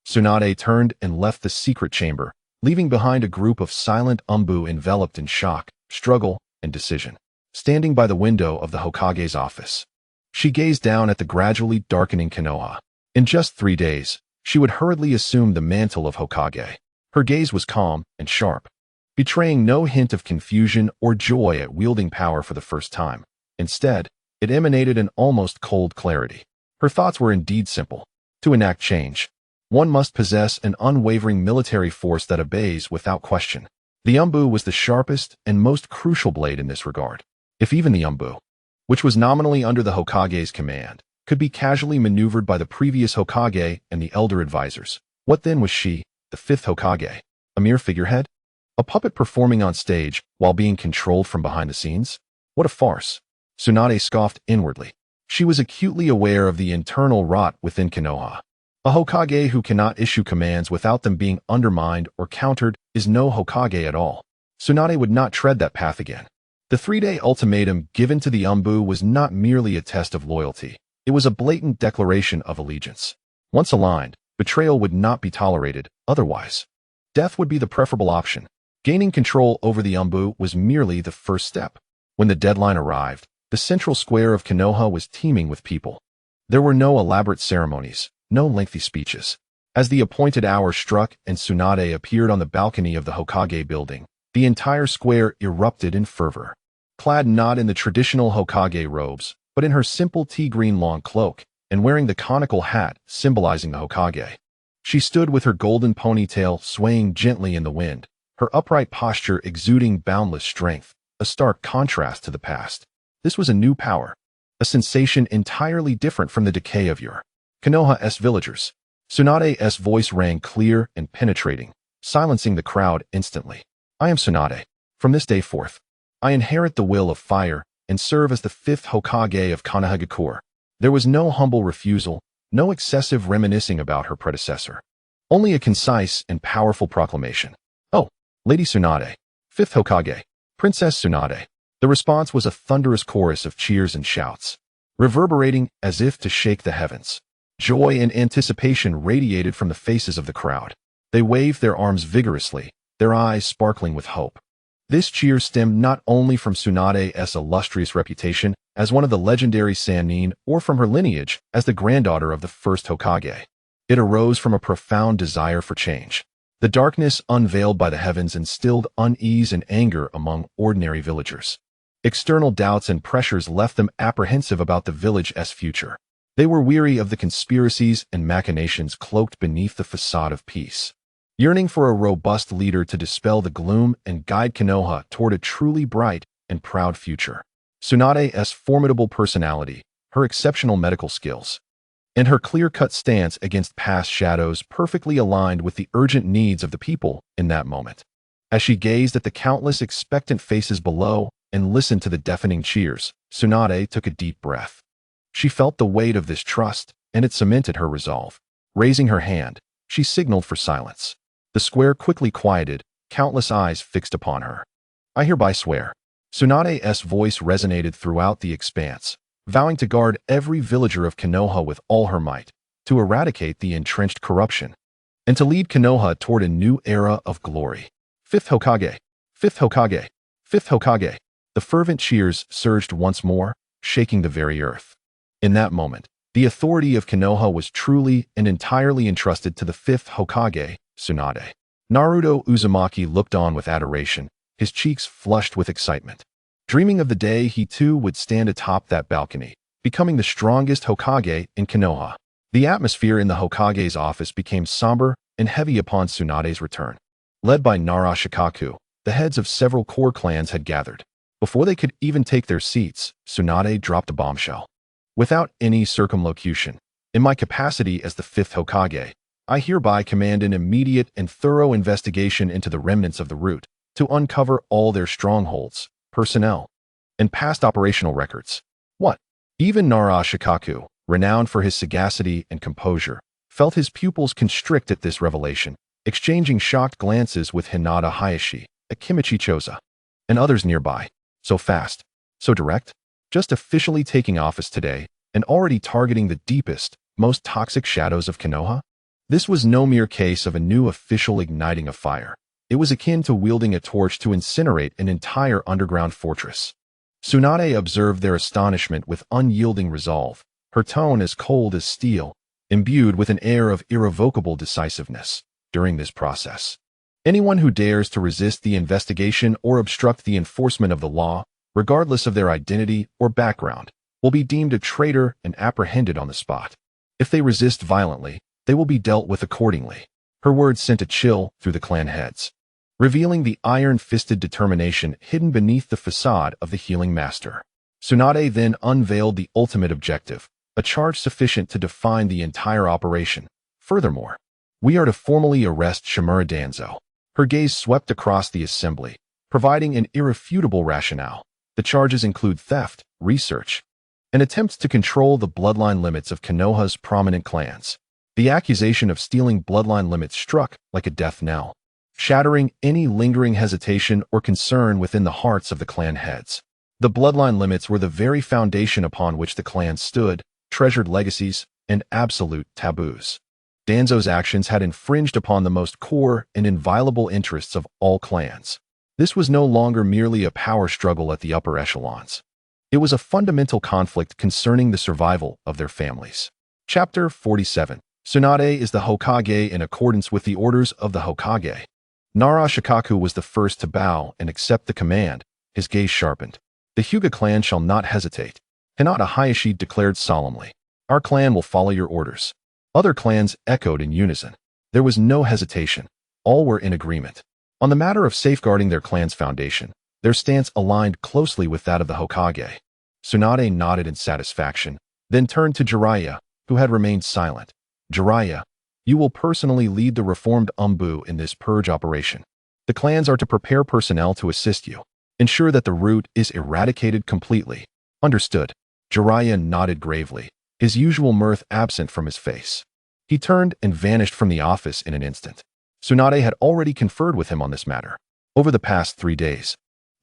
Tsunade turned and left the secret chamber, leaving behind a group of silent Umbu enveloped in shock, struggle, and decision. Standing by the window of the Hokage's office, she gazed down at the gradually darkening Konoha. In just 3 days, she would hurriedly assume the mantle of Hokage. Her gaze was calm and sharp, betraying no hint of confusion or joy at wielding power for the first time. Instead, it emanated an almost cold clarity. Her thoughts were indeed simple. To enact change, one must possess an unwavering military force that obeys without question. The umbu was the sharpest and most crucial blade in this regard. If even the umbu, which was nominally under the Hokage's command, could be casually maneuvered by the previous Hokage and the elder advisors, what then was she, the fifth Hokage? A mere figurehead? A puppet performing on stage while being controlled from behind the scenes? What a farce! Tsunade scoffed inwardly. She was acutely aware of the internal rot within Konoha. A Hokage who cannot issue commands without them being undermined or countered is no Hokage at all. Tsunade would not tread that path again. The 3-day ultimatum given to the umbu was not merely a test of loyalty. It was a blatant declaration of allegiance. Once aligned, betrayal would not be tolerated, otherwise. Death would be the preferable option. Gaining control over the umbu was merely the first step. When the deadline arrived, the central square of Konoha was teeming with people. There were no elaborate ceremonies, no lengthy speeches. As the appointed hour struck and Tsunade appeared on the balcony of the Hokage building, the entire square erupted in fervor. Clad not in the traditional Hokage robes, but in her simple tea-green long cloak, and wearing the conical hat symbolizing the Hokage. She stood with her golden ponytail swaying gently in the wind, her upright posture exuding boundless strength, a stark contrast to the past. This was a new power, a sensation entirely different from the decay of yore. Konoha's villagers. Tsunade's voice rang clear and penetrating, silencing the crowd instantly. I am Tsunade. From this day forth, I inherit the will of fire and serve as the fifth Hokage of Konoha. There was no humble refusal, no excessive reminiscing about her predecessor. Only a concise and powerful proclamation. Oh, Lady Tsunade, fifth Hokage, Princess Tsunade. The response was a thunderous chorus of cheers and shouts, reverberating as if to shake the heavens. Joy and anticipation radiated from the faces of the crowd. They waved their arms vigorously, their eyes sparkling with hope. This cheer stemmed not only from Tsunade's illustrious reputation as one of the legendary Sannin or from her lineage as the granddaughter of the first Hokage. It arose from a profound desire for change. The darkness unveiled by the heavens instilled unease and anger among ordinary villagers. External doubts and pressures left them apprehensive about the village's future. They were weary of the conspiracies and machinations cloaked beneath the facade of peace. Yearning for a robust leader to dispel the gloom and guide Konoha toward a truly bright and proud future. Tsunade's formidable personality, her exceptional medical skills, and her clear-cut stance against past shadows perfectly aligned with the urgent needs of the people in that moment. As she gazed at the countless expectant faces below and listened to the deafening cheers, Tsunade took a deep breath. She felt the weight of this trust, and it cemented her resolve. Raising her hand, she signaled for silence. The square quickly quieted, countless eyes fixed upon her. I hereby swear. Tsunade's voice resonated throughout the expanse, vowing to guard every villager of Konoha with all her might, to eradicate the entrenched corruption, and to lead Konoha toward a new era of glory. Fifth Hokage! Fifth Hokage! Fifth Hokage! The fervent cheers surged once more, shaking the very earth. In that moment, the authority of Konoha was truly and entirely entrusted to the fifth Hokage, Tsunade. Naruto Uzumaki looked on with adoration, his cheeks flushed with excitement. Dreaming of the day he too would stand atop that balcony, becoming the strongest Hokage in Konoha. The atmosphere in the Hokage's office became somber and heavy upon Tsunade's return. Led by Nara Shikaku, the heads of several core clans had gathered. Before they could even take their seats, Tsunade dropped a bombshell. Without any circumlocution, in my capacity as the fifth Hokage, I hereby command an immediate and thorough investigation into the remnants of the root to uncover all their strongholds, personnel, and past operational records. What? Even Nara Shikaku, renowned for his sagacity and composure, felt his pupils constrict at this revelation, exchanging shocked glances with Hinata Hayashi, Akimichi Choza, and others nearby. So fast, so direct, just officially taking office today and already targeting the deepest, most toxic shadows of Konoha? This was no mere case of a new official igniting a fire. It was akin to wielding a torch to incinerate an entire underground fortress. Tsunade observed their astonishment with unyielding resolve, her tone as cold as steel, imbued with an air of irrevocable decisiveness. During this process, anyone who dares to resist the investigation or obstruct the enforcement of the law, regardless of their identity or background, will be deemed a traitor and apprehended on the spot. If they resist violently, they will be dealt with accordingly. Her words sent a chill through the clan heads. revealing the iron-fisted determination hidden beneath the facade of the healing master. Tsunade then unveiled the ultimate objective, a charge sufficient to define the entire operation. Furthermore, we are to formally arrest Shimura Danzo. Her gaze swept across the assembly, providing an irrefutable rationale. The charges include theft, research, and attempts to control the bloodline limits of Konoha's prominent clans. The accusation of stealing bloodline limits struck like a death knell, shattering any lingering hesitation or concern within the hearts of the clan heads. The bloodline limits were the very foundation upon which the clan stood, treasured legacies, and absolute taboos. Danzo's actions had infringed upon the most core and inviolable interests of all clans. This was no longer merely a power struggle at the upper echelons. It was a fundamental conflict concerning the survival of their families. Chapter 47. Tsunade is the Hokage in accordance with the orders of the Hokage. Nara Shikaku was the first to bow and accept the command, his gaze sharpened. The Hyuga clan shall not hesitate. Hinata Hayashi declared solemnly. Our clan will follow your orders. Other clans echoed in unison. There was no hesitation. All were in agreement. On the matter of safeguarding their clan's foundation, their stance aligned closely with that of the Hokage. Tsunade nodded in satisfaction, then turned to Jiraiya, who had remained silent. Jiraiya, you will personally lead the reformed Umbu in this purge operation. The clans are to prepare personnel to assist you. Ensure that the root is eradicated completely. Understood. Jiraiya nodded gravely, his usual mirth absent from his face. He turned and vanished from the office in an instant. Tsunade had already conferred with him on this matter. Over the past 3 days,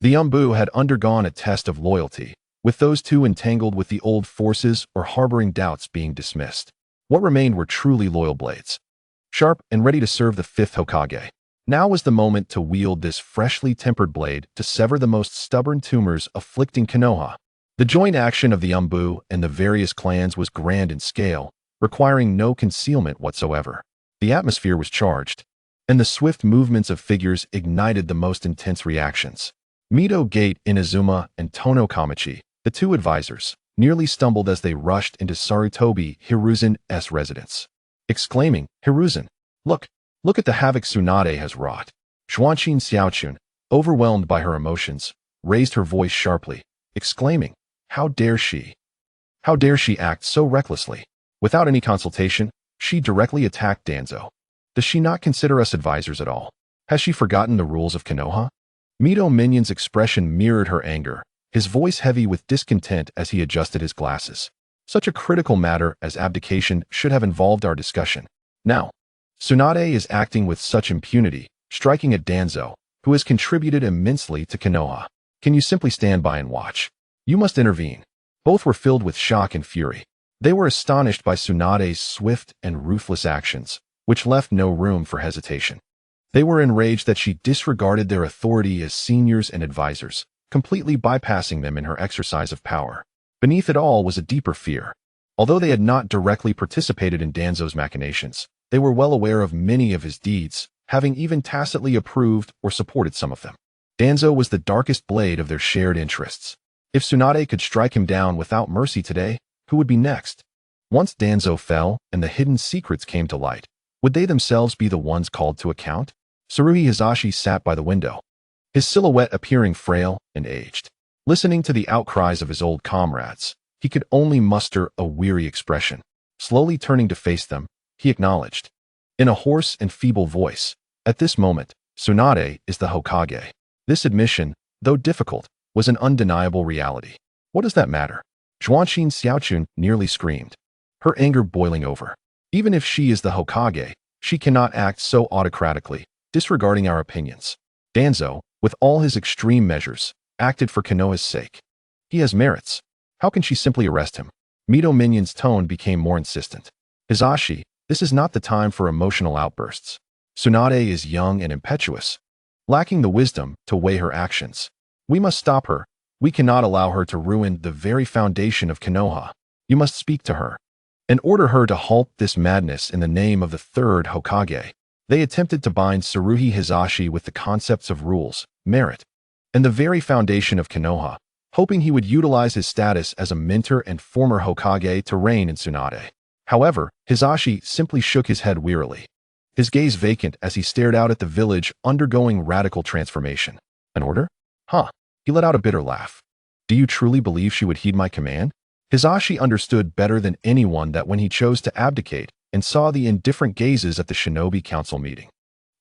the Umbu had undergone a test of loyalty, with those two entangled with the old forces or harboring doubts being dismissed. What remained were truly loyal blades, sharp and ready to serve the 5th Hokage. Now was the moment to wield this freshly tempered blade to sever the most stubborn tumors afflicting Konoha. The joint action of the Umbu and the various clans was grand in scale, requiring no concealment whatsoever. The atmosphere was charged, and the swift movements of figures ignited the most intense reactions. Mito Gate Inazuma and Tono Kamachi, the two advisors, nearly stumbled as they rushed into Sarutobi Hiruzen's residence, exclaiming, "Hiruzen, look at the havoc Tsunade has wrought." Xuanqin Xiaochun, overwhelmed by her emotions, raised her voice sharply, exclaiming, How dare she act so recklessly? Without any consultation, she directly attacked Danzo. Does she not consider us advisors at all? Has she forgotten the rules of Konoha?" Mito Minion's expression mirrored her anger, his voice heavy with discontent as he adjusted his glasses. Such a critical matter as abdication should have involved our discussion. Now, Tsunade is acting with such impunity, striking at Danzo, who has contributed immensely to Konoha. Can you simply stand by and watch? You must intervene. Both were filled with shock and fury. They were astonished by Tsunade's swift and ruthless actions, which left no room for hesitation. They were enraged that she disregarded their authority as seniors and advisors, completely bypassing them in her exercise of power. Beneath it all was a deeper fear. Although they had not directly participated in Danzo's machinations, they were well aware of many of his deeds, having even tacitly approved or supported some of them. Danzo was the darkest blade of their shared interests. If Tsunade could strike him down without mercy today, who would be next? Once Danzo fell and the hidden secrets came to light, would they themselves be the ones called to account? Tsuruhi Hizashi sat by the window, his silhouette appearing frail and aged. Listening to the outcries of his old comrades, he could only muster a weary expression. Slowly turning to face them, he acknowledged, in a hoarse and feeble voice, "At this moment, Tsunade is the Hokage." This admission, though difficult, was an undeniable reality. What does that matter? Xuanqin Xiaochun nearly screamed, her anger boiling over. Even if she is the Hokage, she cannot act so autocratically, disregarding our opinions. Danzo, with all his extreme measures, acted for Konoha's sake. He has merits. How can she simply arrest him? Mito Minion's tone became more insistent. Hizashi, this is not the time for emotional outbursts. Tsunade is young and impetuous, lacking the wisdom to weigh her actions. We must stop her. We cannot allow her to ruin the very foundation of Konoha. You must speak to her and order her to halt this madness in the name of the 3rd Hokage. They attempted to bind Tsuruhi Hizashi with the concepts of rules, merit, and the very foundation of Konoha, hoping he would utilize his status as a mentor and former Hokage to reign in Tsunade. However, Hizashi simply shook his head wearily. his gaze vacant as he stared out at the village undergoing radical transformation. An order? Huh. He let out a bitter laugh. Do you truly believe she would heed my command? Hisashi understood better than anyone that when he chose to abdicate and saw the indifferent gazes at the Shinobi Council meeting,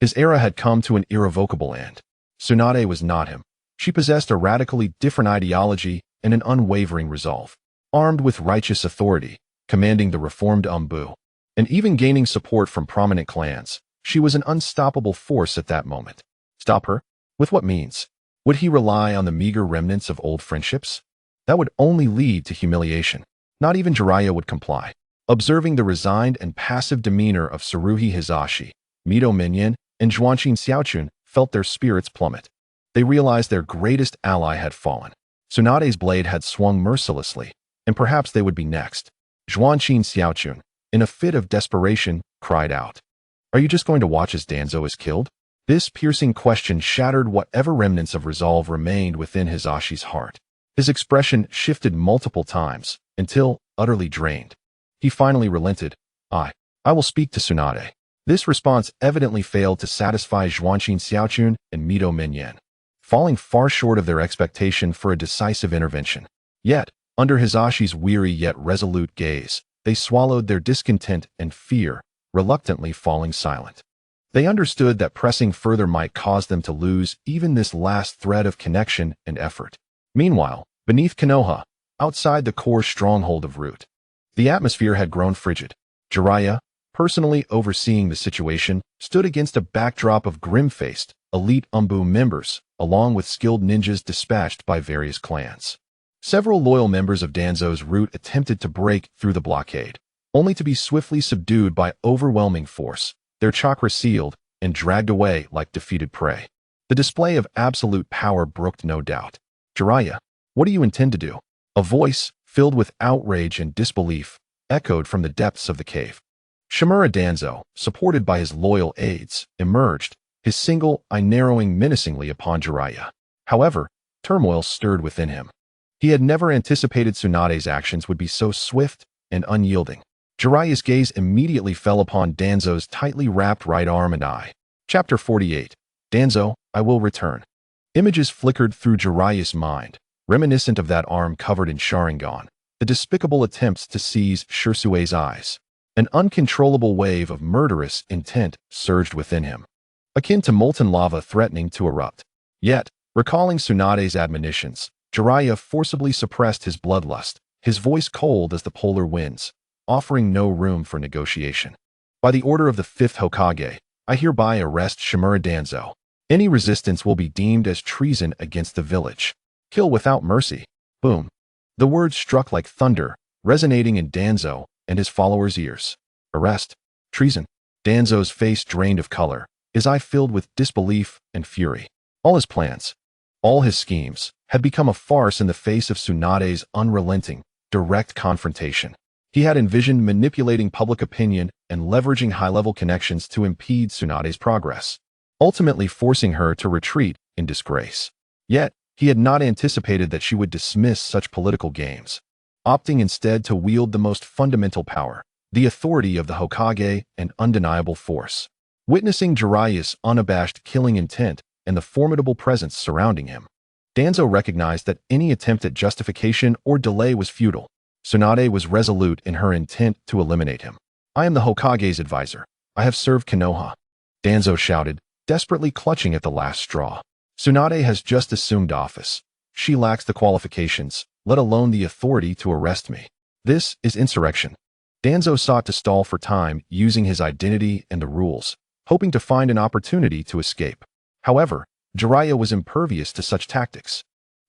his era had come to an irrevocable end. Tsunade was not him. She possessed a radically different ideology and an unwavering resolve. Armed with righteous authority, commanding the reformed Umbu, and even gaining support from prominent clans, she was an unstoppable force at that moment. Stop her? With what means? Would he rely on the meager remnants of old friendships? That would only lead to humiliation. Not even Jiraiya would comply. Observing the resigned and passive demeanor of Tsuruhi Hisashi, Mito Minion, and Zhuanqin Xiaochun felt their spirits plummet. They realized their greatest ally had fallen. Tsunade's blade had swung mercilessly, and perhaps they would be next. Zhuanqin Xiaochun, in a fit of desperation, cried out, "Are you just going to watch as Danzo is killed?" This piercing question shattered whatever remnants of resolve remained within Hisashi's heart. His expression shifted multiple times, until, utterly drained, he finally relented. I will speak to Tsunade." This response evidently failed to satisfy Zhuanqin Xiaochun and Mito Minyan, falling far short of their expectation for a decisive intervention. Yet, under Hisashi's weary yet resolute gaze, they swallowed their discontent and fear, reluctantly falling silent. They understood that pressing further might cause them to lose even this last thread of connection and effort. Meanwhile, beneath Konoha, outside the core stronghold of Root, the atmosphere had grown frigid. Jiraiya, personally overseeing the situation, stood against a backdrop of grim-faced, elite Umbu members, along with skilled ninjas dispatched by various clans. Several loyal members of Danzo's Root attempted to break through the blockade, only to be swiftly subdued by overwhelming force, their chakra sealed and dragged away like defeated prey. The display of absolute power brooked no doubt. "Jiraiya, what do you intend to do?" A voice, filled with outrage and disbelief, echoed from the depths of the cave. Shimura Danzo, supported by his loyal aides, emerged, his single eye narrowing menacingly upon Jiraiya. However, turmoil stirred within him. He had never anticipated Tsunade's actions would be so swift and unyielding. Jiraiya's gaze immediately fell upon Danzo's tightly wrapped right arm and eye. Chapter 48. Danzo, I will return. Images flickered through Jiraiya's mind, reminiscent of that arm covered in Sharingan, the despicable attempts to seize Shirsue's eyes. An uncontrollable wave of murderous intent surged within him, akin to molten lava threatening to erupt. Yet, recalling Tsunade's admonitions, Jiraiya forcibly suppressed his bloodlust, his voice cold as the polar winds, offering no room for negotiation. By the order of the Fifth Hokage, I hereby arrest Shimura Danzo. Any resistance will be deemed as treason against the village. Kill without mercy. Boom. The words struck like thunder, resonating in Danzo and his followers' ears. Arrest. Treason. Danzo's face drained of color, his eye filled with disbelief and fury. All his plans, all his schemes, had become a farce in the face of Tsunade's unrelenting, direct confrontation. He had envisioned manipulating public opinion and leveraging high-level connections to impede Tsunade's progress, ultimately forcing her to retreat in disgrace. Yet, he had not anticipated that she would dismiss such political games, opting instead to wield the most fundamental power, the authority of the Hokage and undeniable force. Witnessing Jiraiya's unabashed killing intent and the formidable presence surrounding him, Danzo recognized that any attempt at justification or delay was futile. Tsunade was resolute in her intent to eliminate him. I am the Hokage's advisor. I have served Konoha. Danzo shouted, desperately clutching at the last straw. Tsunade has just assumed office. She lacks the qualifications, let alone the authority to arrest me. This is insurrection. Danzo sought to stall for time using his identity and the rules, hoping to find an opportunity to escape. However, Jiraiya was impervious to such tactics.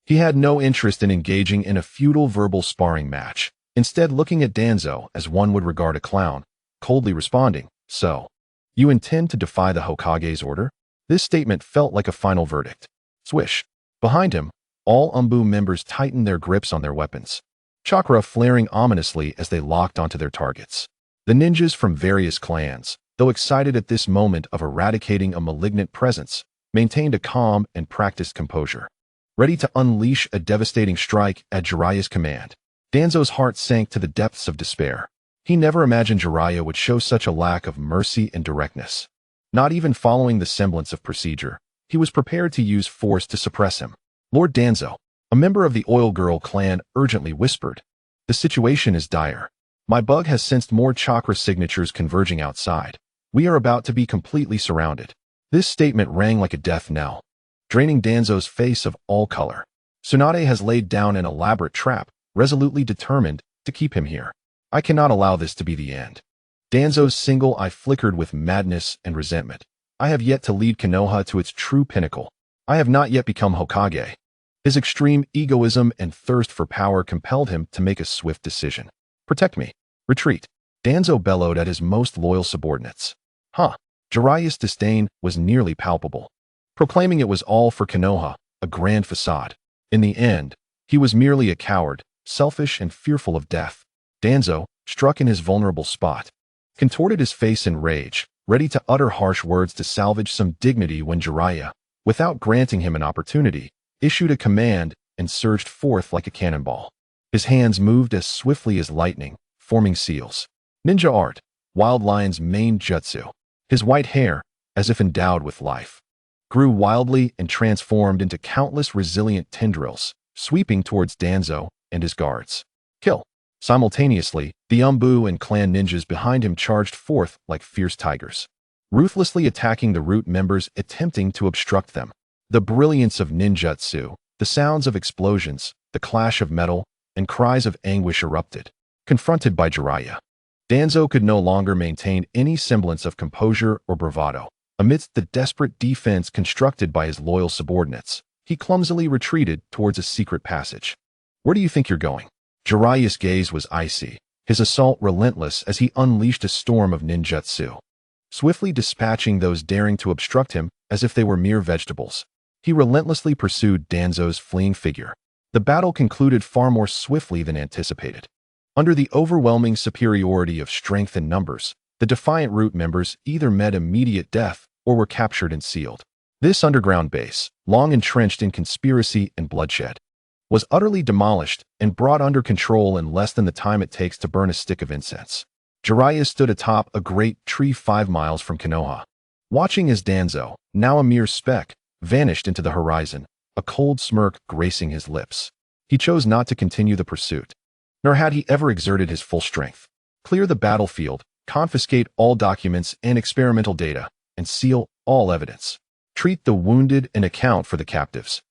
He had no interest in engaging in a futile verbal sparring match, instead looking at Danzo as one would regard a clown, coldly responding, "So, you intend to defy the Hokage's order?" This statement felt like a final verdict. Swish. Behind him, all Umbu members tightened their grips on their weapons, chakra flaring ominously as they locked onto their targets. The ninjas from various clans, though excited at this moment of eradicating a malignant presence, maintained a calm and practiced composure, ready to unleash a devastating strike at Jiraiya's command. Danzo's heart sank to the depths of despair. He never imagined Jiraiya would show such a lack of mercy and directness. Not even following the semblance of procedure, he was prepared to use force to suppress him. Lord Danzo, a member of the Oil Girl clan, urgently whispered. The situation is dire. My bug has sensed more chakra signatures converging outside. We are about to be completely surrounded. This statement rang like a death knell, draining Danzo's face of all color. Tsunade has laid down an elaborate trap, resolutely determined to keep him here. I cannot allow this to be the end. Danzo's single eye flickered with madness and resentment. I have yet to lead Konoha to its true pinnacle. I have not yet become Hokage. His extreme egoism and thirst for power compelled him to make a swift decision. Protect me. Retreat. Danzo bellowed at his most loyal subordinates. Jiraiya's disdain was nearly palpable, proclaiming it was all for Konoha, a grand facade. In the end, he was merely a coward, selfish and fearful of death. Danzo, struck in his vulnerable spot, contorted his face in rage, ready to utter harsh words to salvage some dignity when Jiraiya, without granting him an opportunity, issued a command and surged forth like a cannonball. His hands moved as swiftly as lightning, forming seals. Ninja art, Wild Lion's main jutsu. His white hair, as if endowed with life, grew wildly and transformed into countless resilient tendrils, sweeping towards Danzo and his guards. Kill! Simultaneously, the Umbu and clan ninjas behind him charged forth like fierce tigers, ruthlessly attacking the root members attempting to obstruct them. The brilliance of ninjutsu, the sounds of explosions, the clash of metal, and cries of anguish erupted. Confronted by Jiraiya, Danzo could no longer maintain any semblance of composure or bravado. Amidst the desperate defense constructed by his loyal subordinates, he clumsily retreated towards a secret passage. Where do you think you're going? Jiraiya's gaze was icy, his assault relentless as he unleashed a storm of ninjutsu, swiftly dispatching those daring to obstruct him as if they were mere vegetables. He relentlessly pursued Danzo's fleeing figure. The battle concluded far more swiftly than anticipated. Under the overwhelming superiority of strength and numbers, the defiant root members either met immediate death or were captured and sealed. This underground base, long entrenched in conspiracy and bloodshed, was utterly demolished and brought under control in less than the time it takes to burn a stick of incense. Jiraiya stood atop a great tree 5 miles from Konoha, watching as Danzo, now a mere speck, vanished into the horizon, a cold smirk gracing his lips. He chose not to continue the pursuit, nor had he ever exerted his full strength. Clear the battlefield, confiscate all documents and experimental data, and seal all evidence. Treat the wounded and account for the captives.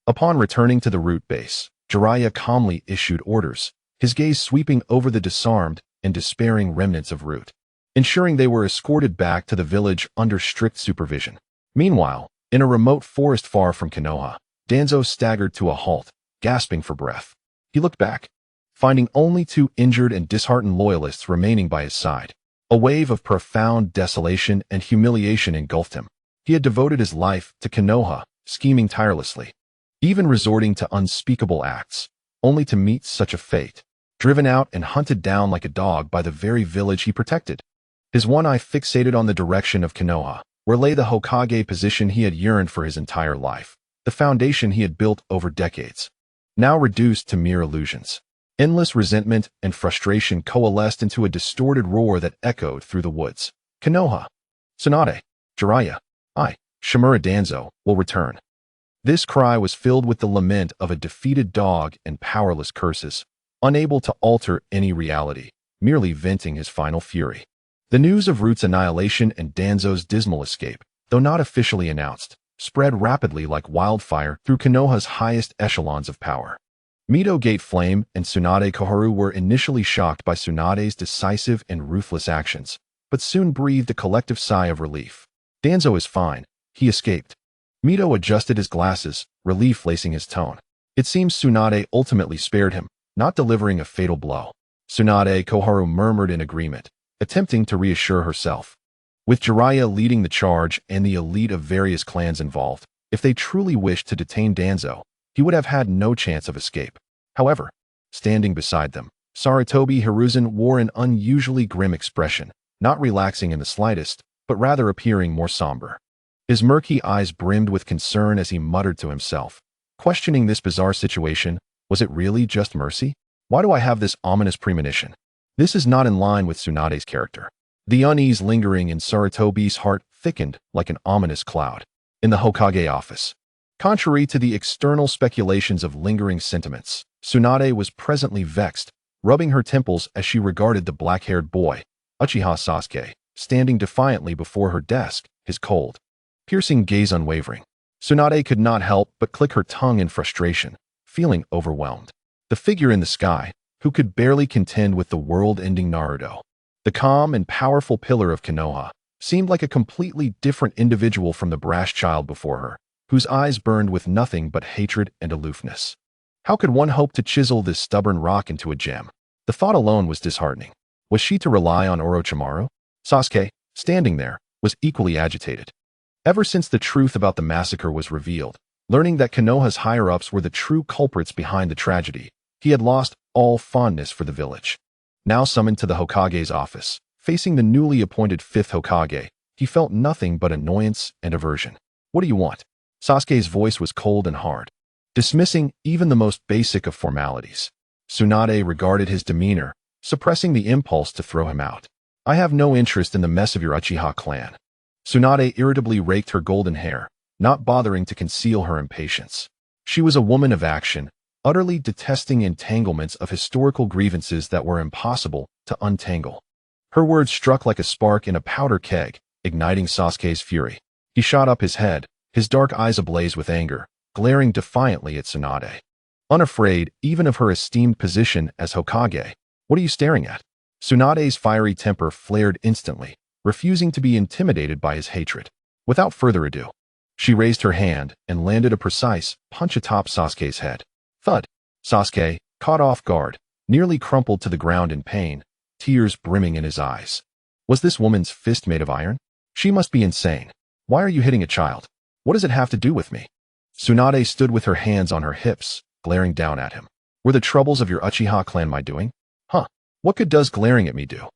Upon returning to the root base, Jiraiya calmly issued orders, his gaze sweeping over the disarmed and despairing remnants of root, ensuring they were escorted back to the village under strict supervision. Meanwhile, in a remote forest far from Konoha, Danzo staggered to a halt, gasping for breath. He looked back, finding only 2 injured and disheartened loyalists remaining by his side. A wave of profound desolation and humiliation engulfed him. He had devoted his life to Konoha, scheming tirelessly, even resorting to unspeakable acts, only to meet such a fate, driven out and hunted down like a dog by the very village he protected. His one eye fixated on the direction of Konoha, where lay the Hokage position he had yearned for his entire life, the foundation he had built over decades, now reduced to mere illusions. Endless resentment and frustration coalesced into a distorted roar that echoed through the woods. Konoha, Tsunade, Jiraiya, Shimura Danzo, will return. This cry was filled with the lament of a defeated dog and powerless curses, unable to alter any reality, merely venting his final fury. The news of Root's annihilation and Danzo's dismal escape, though not officially announced, spread rapidly like wildfire through Konoha's highest echelons of power. Mito Gate Flame and Tsunade Koharu were initially shocked by Tsunade's decisive and ruthless actions, but soon breathed a collective sigh of relief. Danzo is fine. He escaped. Mito adjusted his glasses, relief lacing his tone. It seems Tsunade ultimately spared him, not delivering a fatal blow. Tsunade Koharu murmured in agreement, attempting to reassure herself. With Jiraiya leading the charge and the elite of various clans involved, if they truly wished to detain Danzo, he would have had no chance of escape. However, standing beside them, Sarutobi Hiruzen wore an unusually grim expression, not relaxing in the slightest, but rather appearing more somber. His murky eyes brimmed with concern as he muttered to himself, questioning this bizarre situation. Was it really just mercy? Why do I have this ominous premonition? This is not in line with Tsunade's character. The unease lingering in Sarutobi's heart thickened like an ominous cloud. In the Hokage office, contrary to the external speculations of lingering sentiments, Tsunade was presently vexed, rubbing her temples as she regarded the black-haired boy, Uchiha Sasuke, standing defiantly before her desk, his cold, piercing gaze unwavering. Tsunade could not help but click her tongue in frustration, feeling overwhelmed. The figure in the sky, who could barely contend with the world-ending Naruto, the calm and powerful pillar of Konoha, seemed like a completely different individual from the brash child before her, whose eyes burned with nothing but hatred and aloofness. How could one hope to chisel this stubborn rock into a gem? The thought alone was disheartening. Was she to rely on Orochimaru? Sasuke, standing there, was equally agitated. Ever since the truth about the massacre was revealed, learning that Konoha's higher-ups were the true culprits behind the tragedy, he had lost all fondness for the village. Now summoned to the Hokage's office, facing the newly appointed 5th Hokage, he felt nothing but annoyance and aversion. What do you want? Sasuke's voice was cold and hard, dismissing even the most basic of formalities. Tsunade regarded his demeanor, suppressing the impulse to throw him out. I have no interest in the mess of your Uchiha clan. Tsunade irritably raked her golden hair, not bothering to conceal her impatience. She was a woman of action, utterly detesting entanglements of historical grievances that were impossible to untangle. Her words struck like a spark in a powder keg, igniting Sasuke's fury. He shot up his head, his dark eyes ablaze with anger, glaring defiantly at Tsunade. Unafraid even of her esteemed position as Hokage, what are you staring at? Tsunade's fiery temper flared instantly, refusing to be intimidated by his hatred. Without further ado, she raised her hand and landed a precise punch atop Sasuke's head. Thud! Sasuke, caught off guard, nearly crumpled to the ground in pain, tears brimming in his eyes. Was this woman's fist made of iron? She must be insane. Why are you hitting a child? What does it have to do with me? Tsunade stood with her hands on her hips, glaring down at him. Were the troubles of your Uchiha clan my doing? Huh. What good does glaring at me do?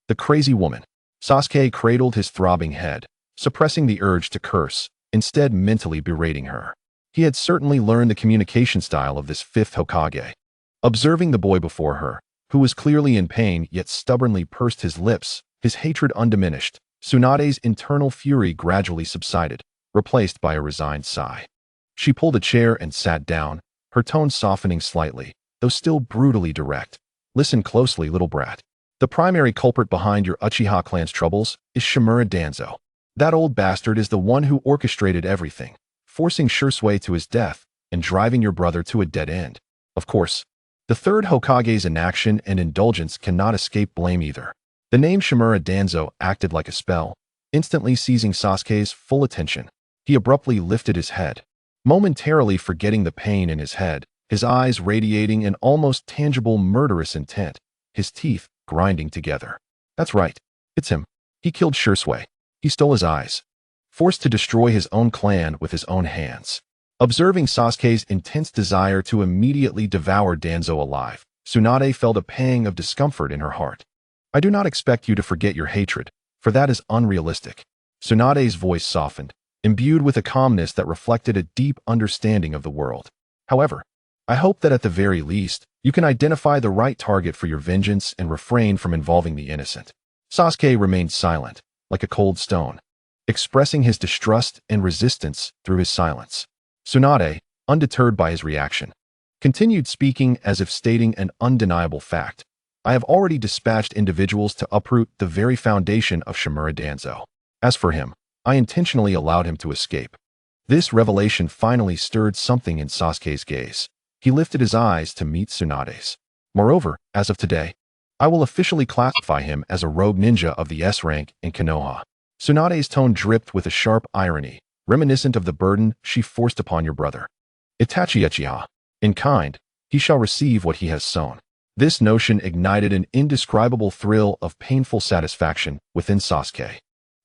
The crazy woman. Sasuke cradled his throbbing head, suppressing the urge to curse, instead mentally berating her. He had certainly learned the communication style of this 5th Hokage. Observing the boy before her, who was clearly in pain yet stubbornly pursed his lips, his hatred undiminished, Tsunade's internal fury gradually subsided, replaced by a resigned sigh. She pulled a chair and sat down, her tone softening slightly, though still brutally direct. Listen closely, little brat. The primary culprit behind your Uchiha clan's troubles is Shimura Danzo. That old bastard is the one who orchestrated everything, forcing Shisui to his death and driving your brother to a dead end. Of course, the 3rd Hokage's inaction and indulgence cannot escape blame either. The name Shimura Danzo acted like a spell, instantly seizing Sasuke's full attention. He abruptly lifted his head, momentarily forgetting the pain in his head, his eyes radiating an almost tangible murderous intent, his teeth grinding together. That's right, it's him. He killed Shisui. He stole his eyes, forced to destroy his own clan with his own hands. Observing Sasuke's intense desire to immediately devour Danzo alive, Tsunade felt a pang of discomfort in her heart. I do not expect you to forget your hatred, for that is unrealistic. Tsunade's voice softened, imbued with a calmness that reflected a deep understanding of the world. However, I hope that at the very least, you can identify the right target for your vengeance and refrain from involving the innocent. Sasuke remained silent, like a cold stone, expressing his distrust and resistance through his silence. Tsunade, undeterred by his reaction, continued speaking as if stating an undeniable fact. I have already dispatched individuals to uproot the very foundation of Shimura Danzo. As for him, I intentionally allowed him to escape. This revelation finally stirred something in Sasuke's gaze. He lifted his eyes to meet Tsunade's. Moreover, as of today, I will officially classify him as a rogue ninja of the S rank in Konoha. Tsunade's tone dripped with a sharp irony, reminiscent of the burden she forced upon your brother. Itachi Uchiha. In kind, he shall receive what he has sown. This notion ignited an indescribable thrill of painful satisfaction within Sasuke.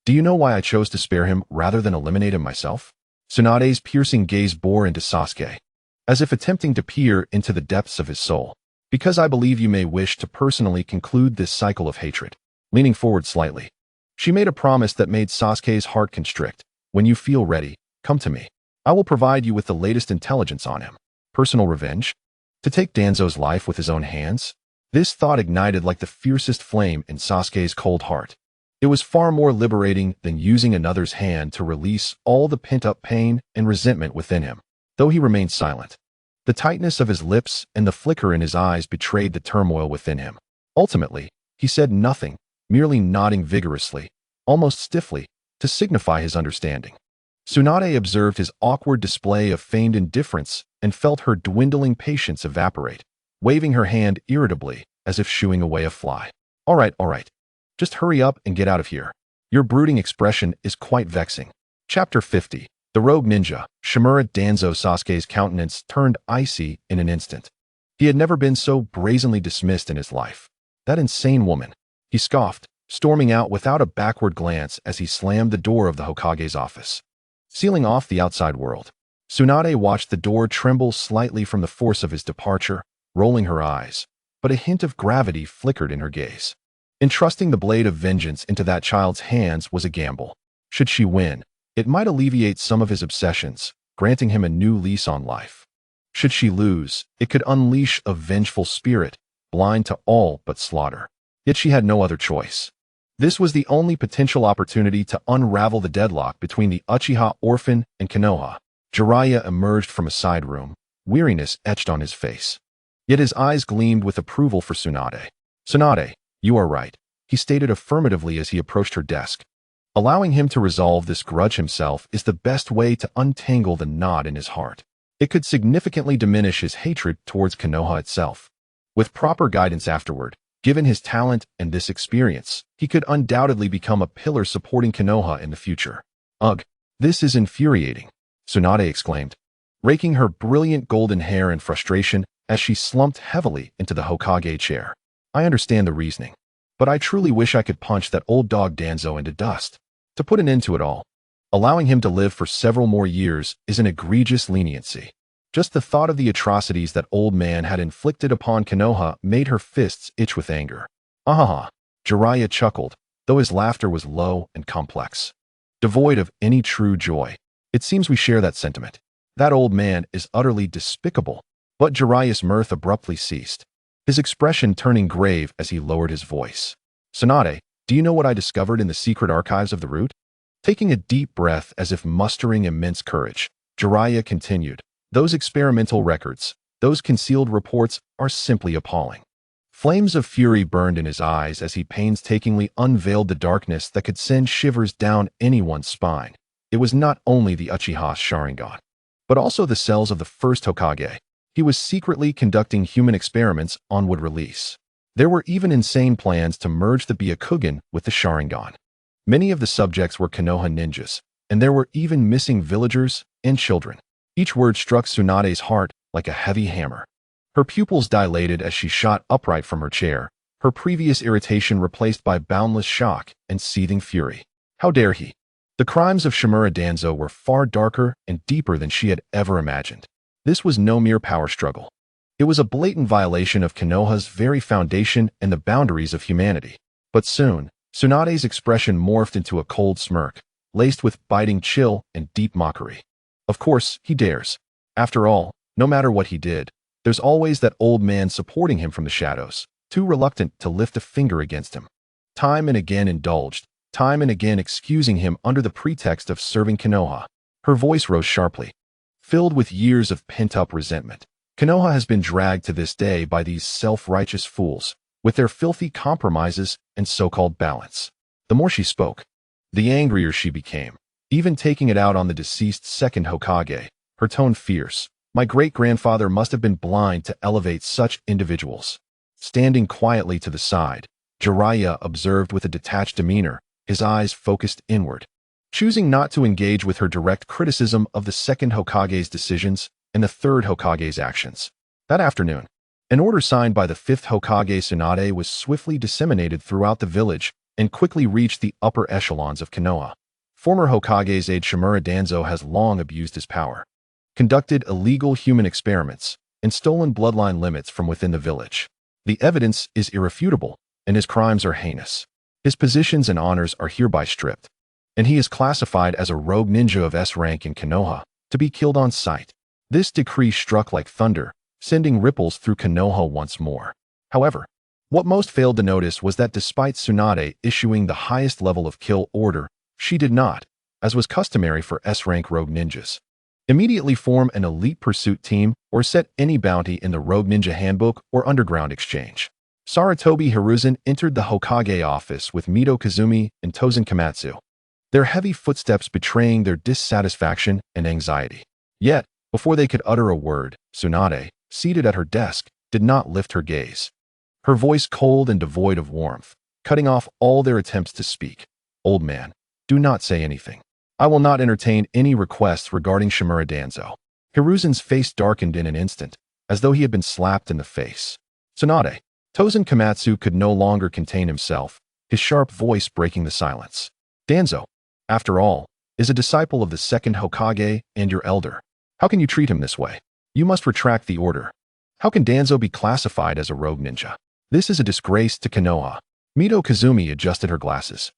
Do you know why I chose to spare him rather than eliminate him myself? Tsunade's piercing gaze bore into Sasuke, as if attempting to peer into the depths of his soul. Because I believe you may wish to personally conclude this cycle of hatred. Leaning forward slightly, she made a promise that made Sasuke's heart constrict. When you feel ready, come to me. I will provide you with the latest intelligence on him. Personal revenge? To take Danzo's life with his own hands? This thought ignited like the fiercest flame in Sasuke's cold heart. It was far more liberating than using another's hand to release all the pent-up pain and resentment within him, though he remained silent. The tightness of his lips and the flicker in his eyes betrayed the turmoil within him. Ultimately, he said nothing, merely nodding vigorously, almost stiffly, to signify his understanding. Tsunade observed his awkward display of feigned indifference and felt her dwindling patience evaporate, waving her hand irritably as if shooing away a fly. All right. Just hurry up and get out of here. Your brooding expression is quite vexing. Chapter 50. The Rogue Ninja. Shimura Danzo. Sasuke's countenance turned icy in an instant. He had never been so brazenly dismissed in his life. That insane woman. He scoffed, storming out without a backward glance as he slammed the door of the Hokage's office, sealing off the outside world. Tsunade watched the door tremble slightly from the force of his departure, rolling her eyes, but a hint of gravity flickered in her gaze. Entrusting the blade of vengeance into that child's hands was a gamble. Should she win, it might alleviate some of his obsessions, granting him a new lease on life. Should she lose, it could unleash a vengeful spirit, blind to all but slaughter. Yet she had no other choice. This was the only potential opportunity to unravel the deadlock between the Uchiha orphan and Konoha. Jiraiya emerged from a side room, weariness etched on his face. Yet his eyes gleamed with approval for Tsunade. Tsunade, you are right, he stated affirmatively as he approached her desk. Allowing him to resolve this grudge himself is the best way to untangle the knot in his heart. It could significantly diminish his hatred towards Konoha itself. With proper guidance afterward, given his talent and this experience, he could undoubtedly become a pillar supporting Konoha in the future. Ugh, this is infuriating, Tsunade exclaimed, raking her brilliant golden hair in frustration as she slumped heavily into the Hokage chair. I understand the reasoning, but I truly wish I could punch that old dog Danzo into dust. To put an end to it all, allowing him to live for several more years is an egregious leniency. Just the thought of the atrocities that old man had inflicted upon Konoha made her fists itch with anger. Ahaha, Jiraiya chuckled, though his laughter was low and complex, devoid of any true joy. It seems we share that sentiment. That old man is utterly despicable. But Jiraiya's mirth abruptly ceased, his expression turning grave as he lowered his voice. Tsunade, do you know what I discovered in the secret archives of the root? Taking a deep breath as if mustering immense courage, Jiraiya continued. Those experimental records, those concealed reports are simply appalling. Flames of fury burned in his eyes as he painstakingly unveiled the darkness that could send shivers down anyone's spine. It was not only the Uchiha Sharingan, but also the cells of the first Hokage. He was secretly conducting human experiments on would release. There were even insane plans to merge the Byakugan with the Sharingan. Many of the subjects were Konoha ninjas, and there were even missing villagers and children. Each word struck Tsunade's heart like a heavy hammer. Her pupils dilated as she shot upright from her chair, her previous irritation replaced by boundless shock and seething fury. How dare he? The crimes of Shimura Danzo were far darker and deeper than she had ever imagined. This was no mere power struggle. It was a blatant violation of Konoha's very foundation and the boundaries of humanity. But soon, Tsunade's expression morphed into a cold smirk, laced with biting chill and deep mockery. Of course, he dares. After all, no matter what he did, there's always that old man supporting him from the shadows, too reluctant to lift a finger against him. Time and again indulged, time and again excusing him under the pretext of serving Konoha. Her voice rose sharply, filled with years of pent-up resentment. Konoha has been dragged to this day by these self-righteous fools, with their filthy compromises and so-called balance. The more she spoke, the angrier she became, even taking it out on the deceased second Hokage, her tone fierce. My great-grandfather must have been blind to elevate such individuals. Standing quietly to the side, Jiraiya observed with a detached demeanor, his eyes focused inward. Choosing not to engage with her direct criticism of the second Hokage's decisions and the third Hokage's actions. That afternoon, an order signed by the fifth Hokage Tsunade was swiftly disseminated throughout the village and quickly reached the upper echelons of Konoha. Former Hokage's aide Shimura Danzo has long abused his power, conducted illegal human experiments, and stolen bloodline limits from within the village. The evidence is irrefutable, and his crimes are heinous. His positions and honors are hereby stripped, and he is classified as a rogue ninja of S rank in Konoha, to be killed on sight. This decree struck like thunder, sending ripples through Konoha once more. However, What most failed to notice was that despite Tsunade issuing the highest level of kill order, she did not, as was customary for S-rank rogue ninjas, immediately form an elite pursuit team or set any bounty in the Rogue Ninja Handbook or Underground Exchange. Sarutobi Hiruzen entered the Hokage office with Mito Kazumi and Tozen Komatsu, their heavy footsteps betraying their dissatisfaction and anxiety. Yet, before they could utter a word, Tsunade, seated at her desk, did not lift her gaze. Her voice cold and devoid of warmth, cutting off all their attempts to speak. "Old man, do not say anything. I will not entertain any requests regarding Shimura Danzo." Hiruzen's face darkened in an instant, as though he had been slapped in the face. "Tsunade." Tozen Komatsu could no longer contain himself, his sharp voice breaking the silence. "Danzo, after all, is a disciple of the second Hokage and your elder. How can you treat him this way? You must retract the order. How can Danzo be classified as a rogue ninja? This is a disgrace to Konoha." Mito Kazumi adjusted her glasses,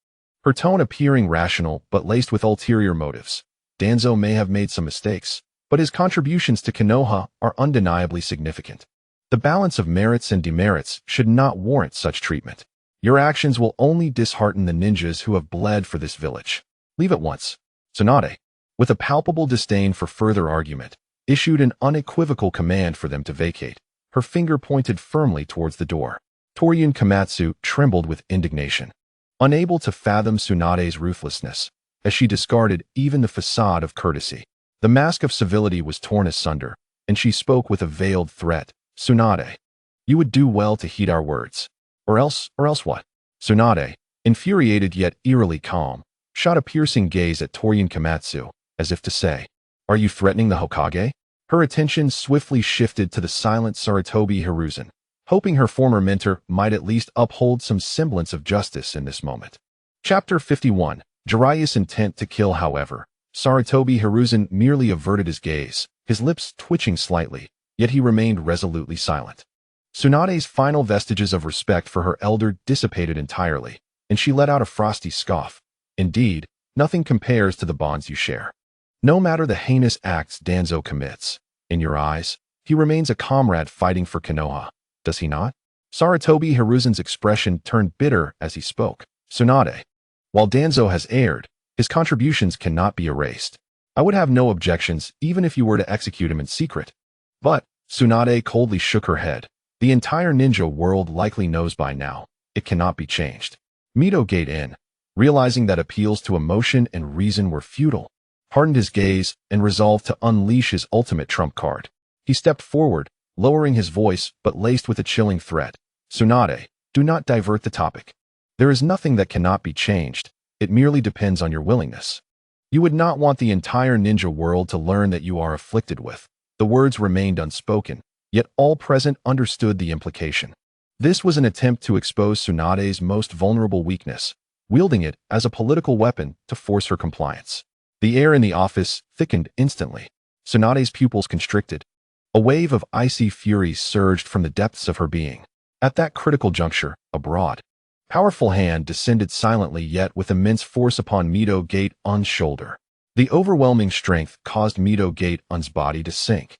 her tone appearing rational but laced with ulterior motives. "Danzo may have made some mistakes, but his contributions to Konoha are undeniably significant. The balance of merits and demerits should not warrant such treatment. Your actions will only dishearten the ninjas who have bled for this village. Leave at once." Tsunade, with a palpable disdain for further argument, issued an unequivocal command for them to vacate, her finger pointed firmly towards the door. Toryun Komatsu trembled with indignation, unable to fathom Tsunade's ruthlessness, as she discarded even the facade of courtesy. The mask of civility was torn asunder, and she spoke with a veiled threat. "Tsunade, you would do well to heed our words. Or else what?" Tsunade, infuriated yet eerily calm, shot a piercing gaze at Toryun Komatsu, as if to say, "Are you threatening the Hokage?" Her attention swiftly shifted to the silent Sarutobi Hiruzen, hoping her former mentor might at least uphold some semblance of justice in this moment. Chapter 51. Jiraiya's intent to kill. However, Sarutobi Hiruzen merely averted his gaze, his lips twitching slightly, yet he remained resolutely silent. Tsunade's final vestiges of respect for her elder dissipated entirely, and she let out a frosty scoff. "Indeed, nothing compares to the bonds you share. No matter the heinous acts Danzo commits, in your eyes, he remains a comrade fighting for Konoha, does he not?" Sarutobi Hiruzen's expression turned bitter as he spoke. "Tsunade, while Danzo has erred, his contributions cannot be erased. I would have no objections even if you were to execute him in secret. But," Tsunade coldly shook her head, "the entire ninja world likely knows by now. It cannot be changed." Mito Gatei, realizing that appeals to emotion and reason were futile, hardened his gaze and resolved to unleash his ultimate trump card. He stepped forward, lowering his voice but laced with a chilling threat. "Tsunade, do not divert the topic. There is nothing that cannot be changed. It merely depends on your willingness. You would not want the entire ninja world to learn that you are afflicted with." The words remained unspoken, yet all present understood the implication. This was an attempt to expose Tsunade's most vulnerable weakness, wielding it as a political weapon to force her compliance. The air in the office thickened instantly. Tsunade's pupils constricted. A wave of icy fury surged from the depths of her being. At that critical juncture, a broad, powerful hand descended silently yet with immense force upon Mito Gatei's shoulder. The overwhelming strength caused Mito Gatei's body to sink.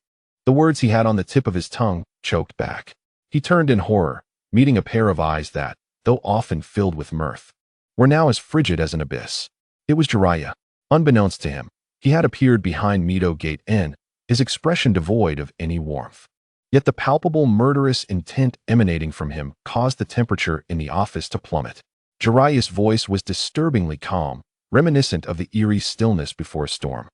The words he had on the tip of his tongue choked back. He turned in horror, meeting a pair of eyes that, though often filled with mirth, were now as frigid as an abyss. It was Jiraiya. Unbeknownst to him, he had appeared behind Mito Gatei, his expression devoid of any warmth. Yet the palpable murderous intent emanating from him caused the temperature in the office to plummet. Jiraiya's voice was disturbingly calm, reminiscent of the eerie stillness before a storm.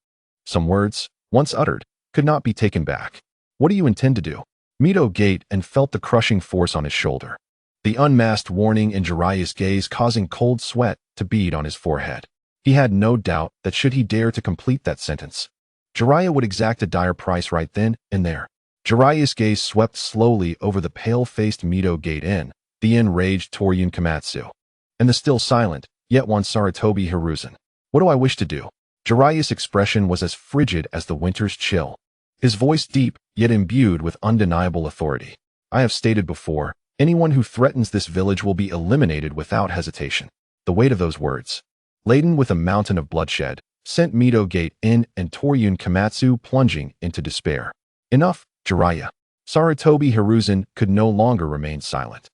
Some words, once uttered, could not be taken back. "What do you intend to do?" Mito Gatei felt the crushing force on his shoulder, the unmasked warning in Jiraiya's gaze causing cold sweat to bead on his forehead. He had no doubt that should he dare to complete that sentence, Jiraiya would exact a dire price right then and there. Jiraiya's gaze swept slowly over the pale-faced Mito Gatei, the enraged Toryun Komatsu, and the still silent, yet one Sarutobi Hiruzen. "What do I wish to do?" Jiraiya's expression was as frigid as the winter's chill, his voice deep, yet imbued with undeniable authority. "I have stated before, anyone who threatens this village will be eliminated without hesitation." The weight of those words, laden with a mountain of bloodshed, sent Mito Gatei and Toryun Komatsu plunging into despair. "Enough, Jiraiya." Sarutobi Hiruzen could no longer remain silent.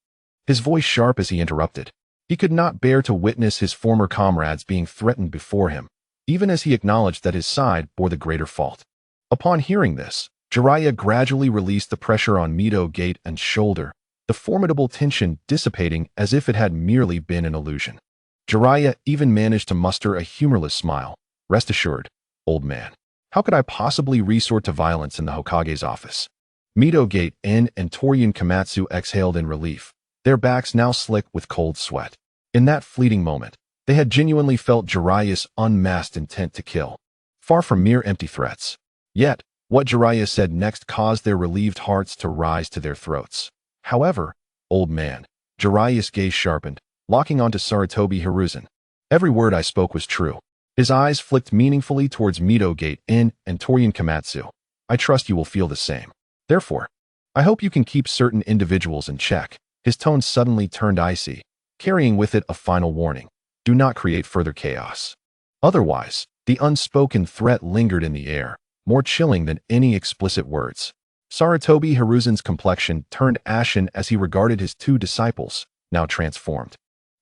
his voice sharp as he interrupted. He could not bear to witness his former comrades being threatened before him, even as he acknowledged that his side bore the greater fault. Upon hearing this, Jiraiya gradually released the pressure on Midogate and shoulder, the formidable tension dissipating as if it had merely been an illusion. Jiraiya even managed to muster a humorless smile. Rest assured, old man. How could I possibly resort to violence in the Hokage's office? Midogate and Torian Komatsu exhaled in relief, their backs now slick with cold sweat. In that fleeting moment, they had genuinely felt Jiraiya's unmasked intent to kill, far from mere empty threats. Yet, what Jiraiya said next caused their relieved hearts to rise to their throats. However, old man, Jiraiya's gaze sharpened, locking onto Sarutobi Hiruzen. Every word I spoke was true. His eyes flicked meaningfully towards Midogate and Torian Komatsu. I trust you will feel the same. Therefore, I hope you can keep certain individuals in check. His tone suddenly turned icy, carrying with it a final warning. Do not create further chaos. Otherwise, the unspoken threat lingered in the air, more chilling than any explicit words. Sarutobi Hiruzen's complexion turned ashen as he regarded his two disciples, now transformed,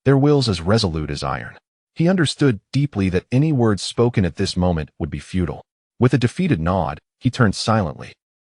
their wills as resolute as iron. He understood deeply that any words spoken at this moment would be futile. With a defeated nod, he turned silently,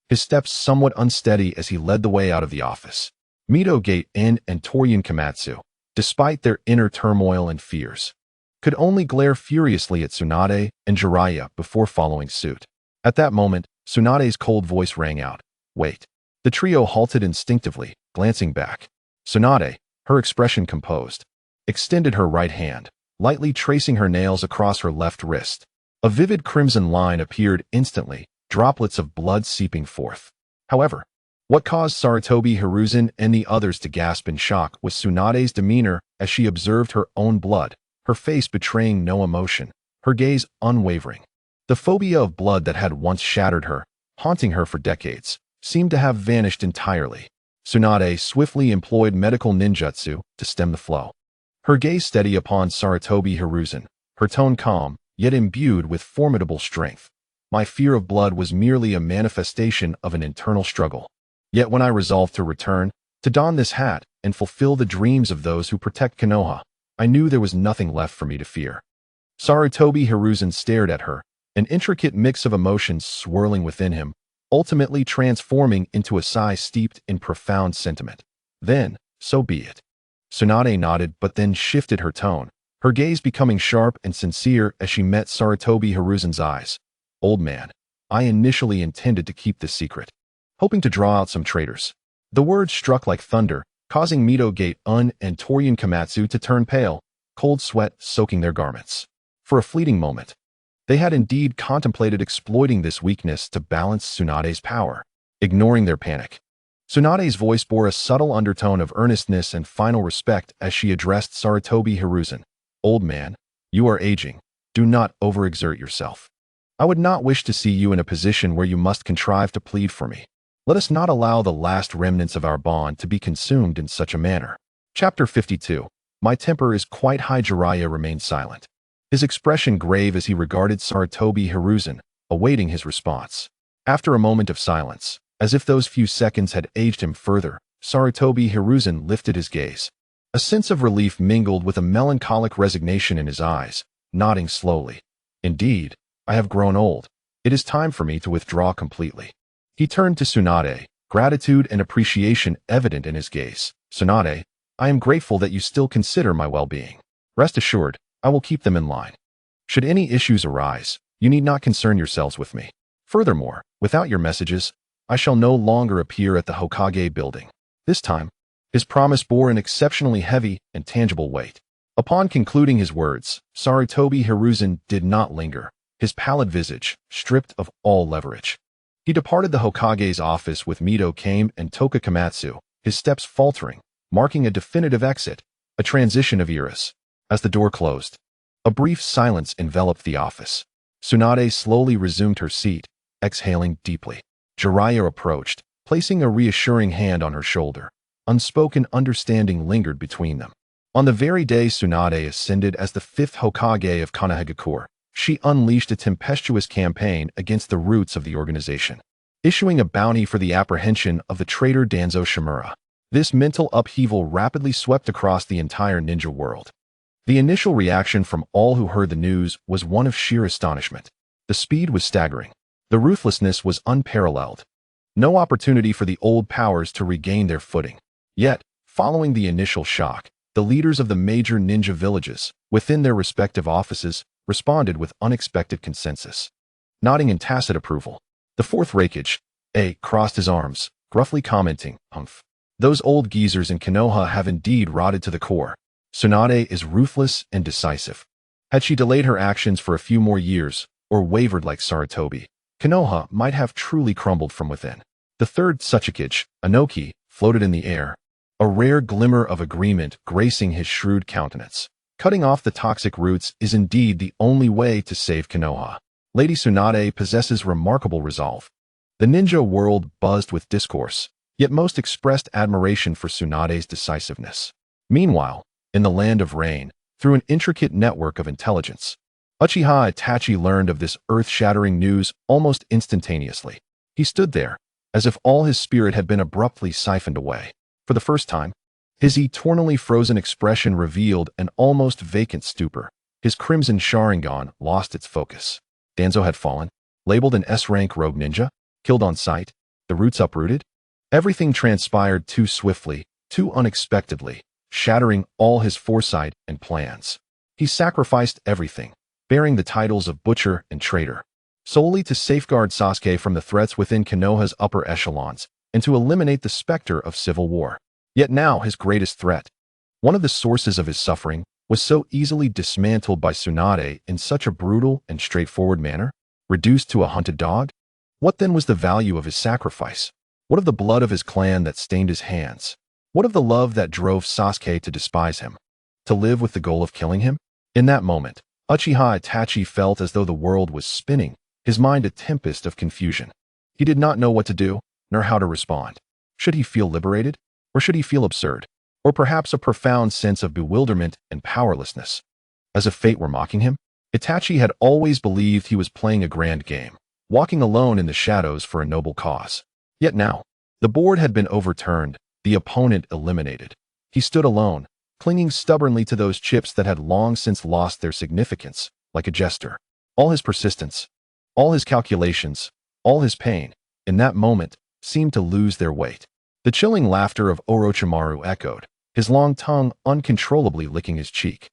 his steps somewhat unsteady as he led the way out of the office. Midogate and Torian Komatsu, despite their inner turmoil and fears, could only glare furiously at Tsunade and Jiraiya before following suit. At that moment, Tsunade's cold voice rang out. Wait. The trio halted instinctively, glancing back. Tsunade, her expression composed, extended her right hand, lightly tracing her nails across her left wrist. A vivid crimson line appeared instantly, droplets of blood seeping forth. However, what caused Sarutobi Hiruzen and the others to gasp in shock was Tsunade's demeanor as she observed her own blood, her face betraying no emotion, her gaze unwavering. The phobia of blood that had once shattered her, haunting her for decades, seemed to have vanished entirely. Tsunade swiftly employed medical ninjutsu to stem the flow. Her gaze steady upon Sarutobi Hiruzen, her tone calm, yet imbued with formidable strength. My fear of blood was merely a manifestation of an internal struggle. Yet when I resolved to return, to don this hat and fulfill the dreams of those who protect Konoha, I knew there was nothing left for me to fear. Sarutobi Hiruzen stared at her, an intricate mix of emotions swirling within him, ultimately transforming into a sigh steeped in profound sentiment. Then, so be it. Tsunade nodded but then shifted her tone, her gaze becoming sharp and sincere as she met Sarutobi Hiruzen's eyes. Old man, I initially intended to keep this secret, hoping to draw out some traitors. The words struck like thunder, causing Midogate and Torian Komatsu to turn pale, cold sweat soaking their garments. For a fleeting moment, they had indeed contemplated exploiting this weakness to balance Tsunade's power, ignoring their panic. Tsunade's voice bore a subtle undertone of earnestness and final respect as she addressed Sarutobi Hiruzen. Old man, you are aging. Do not overexert yourself. I would not wish to see you in a position where you must contrive to plead for me. Let us not allow the last remnants of our bond to be consumed in such a manner. Chapter 52. My temper is quite high. Jiraiya remained silent, his expression grave as he regarded Sarutobi Hiruzen, awaiting his response. After a moment of silence, as if those few seconds had aged him further, Sarutobi Hiruzen lifted his gaze. A sense of relief mingled with a melancholic resignation in his eyes, nodding slowly. Indeed, I have grown old. It is time for me to withdraw completely. He turned to Tsunade, gratitude and appreciation evident in his gaze. Tsunade, I am grateful that you still consider my well-being. Rest assured, I will keep them in line. Should any issues arise, you need not concern yourselves with me. Furthermore, without your messages, I shall no longer appear at the Hokage building. This time, his promise bore an exceptionally heavy and tangible weight. Upon concluding his words, Sarutobi Hiruzen did not linger, his pallid visage stripped of all leverage. He departed the Hokage's office with Midogate and Toka Komatsu, his steps faltering, marking a definitive exit, a transition of eras. As the door closed, a brief silence enveloped the office. Tsunade slowly resumed her seat, exhaling deeply. Jiraiya approached, placing a reassuring hand on her shoulder. Unspoken understanding lingered between them. On the very day Tsunade ascended as the 5th Hokage of Konoha, she unleashed a tempestuous campaign against the roots of the organization, issuing a bounty for the apprehension of the traitor Danzo Shimura. This mental upheaval rapidly swept across the entire ninja world. The initial reaction from all who heard the news was one of sheer astonishment. The speed was staggering. The ruthlessness was unparalleled. No opportunity for the old powers to regain their footing. Yet, following the initial shock, the leaders of the major ninja villages, within their respective offices, responded with unexpected consensus. Nodding in tacit approval, the fourth Hokage, crossed his arms, gruffly commenting, "Humph. Those old geezers in Konoha have indeed rotted to the core. Tsunade is ruthless and decisive. Had she delayed her actions for a few more years, or wavered like Sarutobi, Konoha might have truly crumbled from within." The third Hokage, Inoki, floated in the air, a rare glimmer of agreement gracing his shrewd countenance. Cutting off the toxic roots is indeed the only way to save Konoha. Lady Tsunade possesses remarkable resolve. The ninja world buzzed with discourse, yet most expressed admiration for Tsunade's decisiveness. Meanwhile, in the land of rain, through an intricate network of intelligence, Uchiha Itachi learned of this earth-shattering news almost instantaneously. He stood there, as if all his spirit had been abruptly siphoned away. For the first time, his eternally frozen expression revealed an almost vacant stupor. His crimson Sharingan lost its focus. Danzo had fallen, labeled an S-rank rogue ninja, killed on sight, the roots uprooted. Everything transpired too swiftly, too unexpectedly, shattering all his foresight and plans. He sacrificed everything, bearing the titles of butcher and traitor, solely to safeguard Sasuke from the threats within Konoha's upper echelons and to eliminate the specter of civil war. Yet now his greatest threat, one of the sources of his suffering, was so easily dismantled by Tsunade in such a brutal and straightforward manner, reduced to a hunted dog. What then was the value of his sacrifice? What of the blood of his clan that stained his hands? What of the love that drove Sasuke to despise him, to live with the goal of killing him? In that moment, Uchiha Itachi felt as though the world was spinning, his mind a tempest of confusion. He did not know what to do, nor how to respond. Should he feel liberated? Or should he feel absurd? Or perhaps a profound sense of bewilderment and powerlessness? As if fate were mocking him? Itachi had always believed he was playing a grand game, walking alone in the shadows for a noble cause. Yet now, the board had been overturned, the opponent eliminated. He stood alone, clinging stubbornly to those chips that had long since lost their significance, like a jester. All his persistence, all his calculations, all his pain, in that moment, seemed to lose their weight. The chilling laughter of Orochimaru echoed, his long tongue uncontrollably licking his cheek,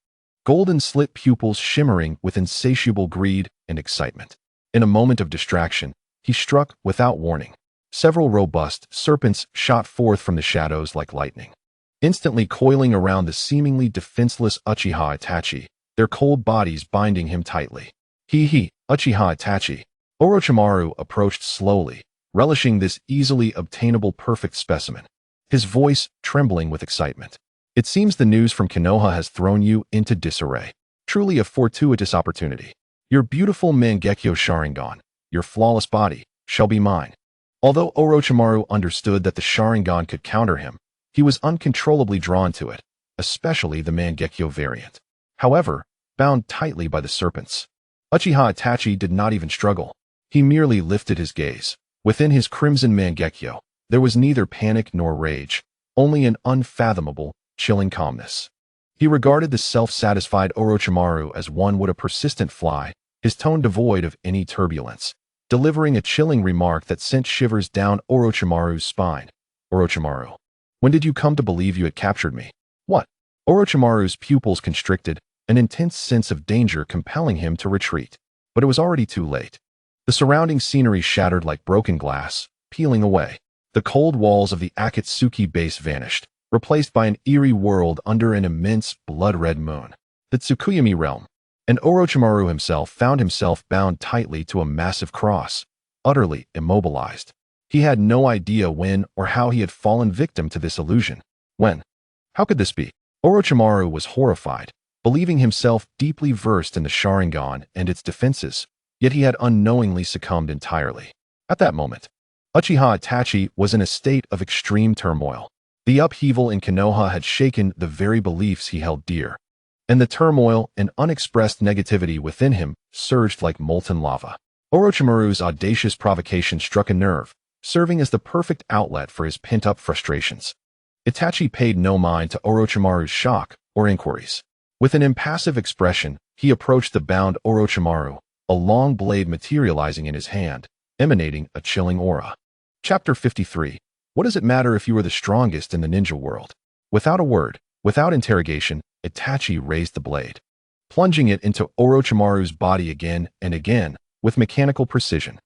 golden slit pupils shimmering with insatiable greed and excitement. In a moment of distraction, he struck without warning. Several robust serpents shot forth from the shadows like lightning, instantly coiling around the seemingly defenseless Uchiha Itachi, their cold bodies binding him tightly. Uchiha Itachi. Orochimaru approached slowly, relishing this easily obtainable perfect specimen, his voice trembling with excitement. "It seems the news from Konoha has thrown you into disarray. Truly a fortuitous opportunity. Your beautiful Mangekyo Sharingan, your flawless body, shall be mine." Although Orochimaru understood that the Sharingan could counter him, he was uncontrollably drawn to it, especially the Mangekyo variant. However, bound tightly by the serpents, Uchiha Itachi did not even struggle. He merely lifted his gaze. Within his crimson Mangekyo, there was neither panic nor rage, only an unfathomable, chilling calmness. He regarded the self-satisfied Orochimaru as one would a persistent fly, his tone devoid of any turbulence, delivering a chilling remark that sent shivers down Orochimaru's spine. "Orochimaru, when did you come to believe you had captured me?" "What?" Orochimaru's pupils constricted, an intense sense of danger compelling him to retreat. But it was already too late. The surrounding scenery shattered like broken glass, peeling away. The cold walls of the Akatsuki base vanished, replaced by an eerie world under an immense blood-red moon. The Tsukuyami realm. And Orochimaru himself found himself bound tightly to a massive cross, utterly immobilized. He had no idea when or how he had fallen victim to this illusion. When? How could this be? Orochimaru was horrified, believing himself deeply versed in the Sharingan and its defenses, yet he had unknowingly succumbed entirely. At that moment, Uchiha Itachi was in a state of extreme turmoil. The upheaval in Konoha had shaken the very beliefs he held dear, and the turmoil and unexpressed negativity within him surged like molten lava. Orochimaru's audacious provocation struck a nerve, serving as the perfect outlet for his pent-up frustrations. Itachi paid no mind to Orochimaru's shock or inquiries. With an impassive expression, he approached the bound Orochimaru, a long blade materializing in his hand, emanating a chilling aura. Chapter 53. What does it matter if you are the strongest in the ninja world? Without a word, without interrogation, Itachi raised the blade, plunging it into Orochimaru's body again and again with mechanical precision.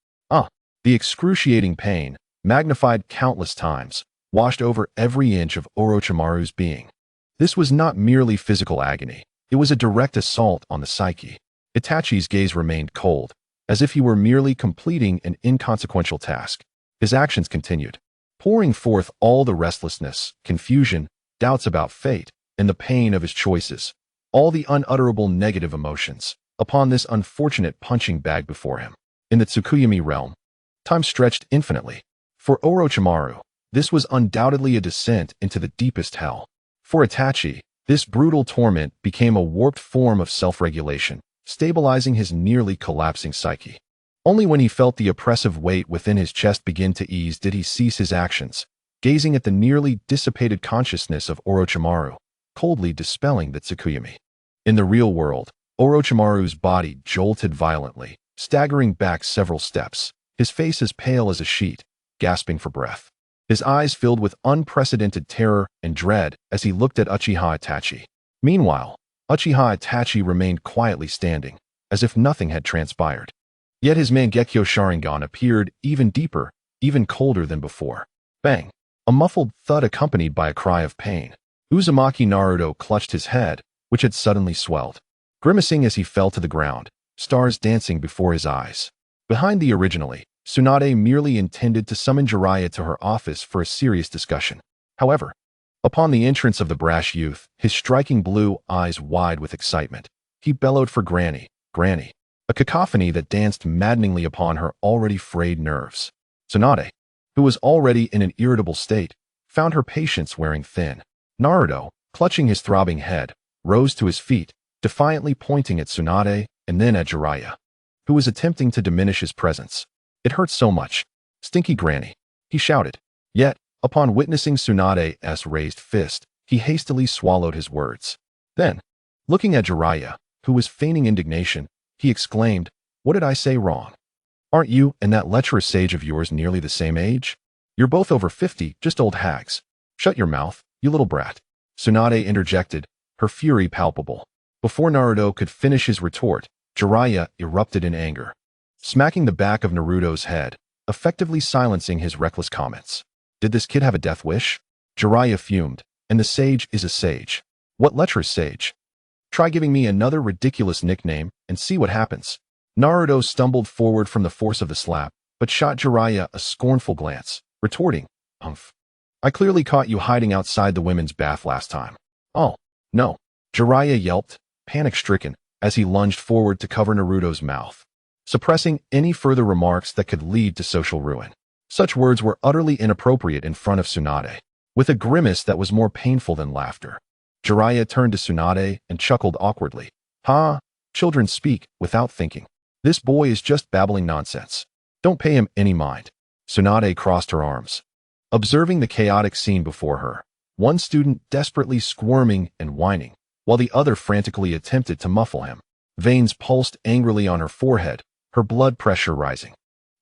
The excruciating pain, magnified countless times, washed over every inch of Orochimaru's being. This was not merely physical agony. It was a direct assault on the psyche. Itachi's gaze remained cold, as if he were merely completing an inconsequential task. His actions continued, pouring forth all the restlessness, confusion, doubts about fate, and the pain of his choices, all the unutterable negative emotions, upon this unfortunate punching bag before him. In the Tsukuyomi realm, time stretched infinitely. For Orochimaru, this was undoubtedly a descent into the deepest hell. For Itachi, this brutal torment became a warped form of self-regulation, stabilizing his nearly collapsing psyche. Only when he felt the oppressive weight within his chest begin to ease did he cease his actions, gazing at the nearly dissipated consciousness of Orochimaru, coldly dispelling the Tsukuyomi. In the real world, Orochimaru's body jolted violently, staggering back several steps, his face as pale as a sheet, gasping for breath. His eyes filled with unprecedented terror and dread as he looked at Uchiha Itachi. Meanwhile, Uchiha Itachi remained quietly standing, as if nothing had transpired. Yet his Mangekyo Sharingan appeared even deeper, even colder than before. Bang! A muffled thud accompanied by a cry of pain. Uzumaki Naruto clutched his head, which had suddenly swelled, grimacing as he fell to the ground, stars dancing before his eyes. Behind the originally, Tsunade merely intended to summon Jiraiya to her office for a serious discussion. However, upon the entrance of the brash youth, his striking blue eyes wide with excitement, he bellowed for Granny, Granny, a cacophony that danced maddeningly upon her already frayed nerves. Tsunade, who was already in an irritable state, found her patience wearing thin. Naruto, clutching his throbbing head, rose to his feet, defiantly pointing at Tsunade and then at Jiraiya, who was attempting to diminish his presence. It hurt so much. Stinky Granny, he shouted. Yet, upon witnessing Tsunade's raised fist, he hastily swallowed his words. Then, looking at Jiraiya, who was feigning indignation, he exclaimed, "What did I say wrong? Aren't you and that lecherous sage of yours nearly the same age? You're both over 50, just old hags. Shut your mouth, you little brat." Tsunade interjected, her fury palpable. Before Naruto could finish his retort, Jiraiya erupted in anger, smacking the back of Naruto's head, effectively silencing his reckless comments. Did this kid have a death wish? Jiraiya fumed, and the sage is a sage. What lecherous sage? Try giving me another ridiculous nickname and see what happens. Naruto stumbled forward from the force of the slap, but shot Jiraiya a scornful glance, retorting, "Humph. I clearly caught you hiding outside the women's bath last time." "Oh, no." Jiraiya yelped, panic-stricken, as he lunged forward to cover Naruto's mouth, suppressing any further remarks that could lead to social ruin. Such words were utterly inappropriate in front of Tsunade. With a grimace that was more painful than laughter, Jiraiya turned to Tsunade and chuckled awkwardly. "Ha! Children speak without thinking. This boy is just babbling nonsense. Don't pay him any mind." Tsunade crossed her arms, observing the chaotic scene before her, one student desperately squirming and whining, while the other frantically attempted to muffle him. Veins pulsed angrily on her forehead, her blood pressure rising.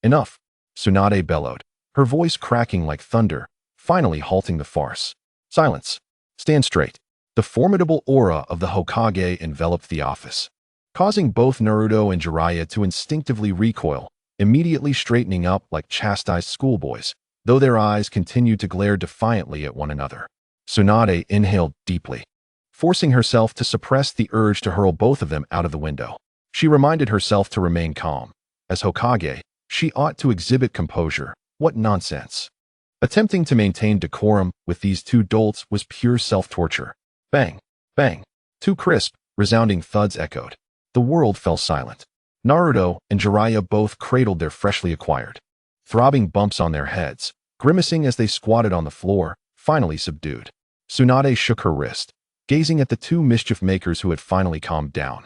"Enough," Tsunade bellowed, her voice cracking like thunder, finally halting the farce. "Silence. Stand straight." The formidable aura of the Hokage enveloped the office, causing both Naruto and Jiraiya to instinctively recoil, immediately straightening up like chastised schoolboys, though their eyes continued to glare defiantly at one another. Tsunade inhaled deeply, forcing herself to suppress the urge to hurl both of them out of the window. She reminded herself to remain calm. As Hokage, she ought to exhibit composure. What nonsense. Attempting to maintain decorum with these two dolts was pure self-torture. Bang, bang. Two crisp, resounding thuds echoed. The world fell silent. Naruto and Jiraiya both cradled their freshly acquired, throbbing bumps on their heads, grimacing as they squatted on the floor, finally subdued. Tsunade shook her wrist, gazing at the two mischief makers who had finally calmed down,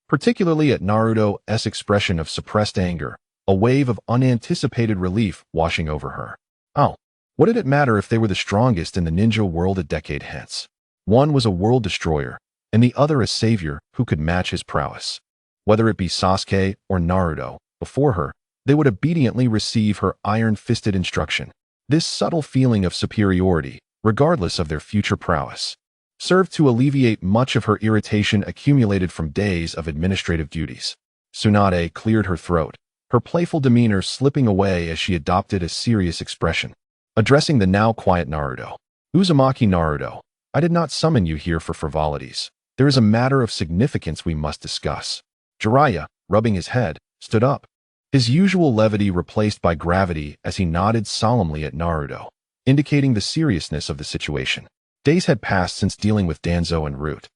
particularly at Naruto's expression of suppressed anger, a wave of unanticipated relief washing over her. "Oh, What did it matter if they were the strongest in the ninja world a decade hence? One was a world destroyer, and the other a savior who could match his prowess. Whether it be Sasuke or Naruto, before her, they would obediently receive her iron-fisted instruction. This subtle feeling of superiority, regardless of their future prowess, served to alleviate much of her irritation accumulated from days of administrative duties. Tsunade cleared her throat, her playful demeanor slipping away as she adopted a serious expression. Addressing the now quiet Naruto. Uzumaki Naruto, I did not summon you here for frivolities. There is a matter of significance we must discuss. Jiraiya, rubbing his head, stood up, his usual levity replaced by gravity as he nodded solemnly at Naruto, indicating the seriousness of the situation. Days had passed since dealing with Danzo and Root,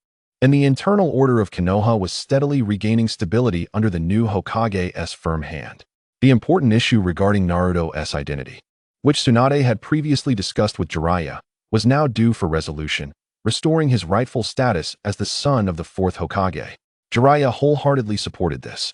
and the internal order of Konoha was steadily regaining stability under the new Hokage's firm hand. The important issue regarding Naruto's identity, which Tsunade had previously discussed with Jiraiya, was now due for resolution, restoring his rightful status as the son of the fourth Hokage. Jiraiya wholeheartedly supported this.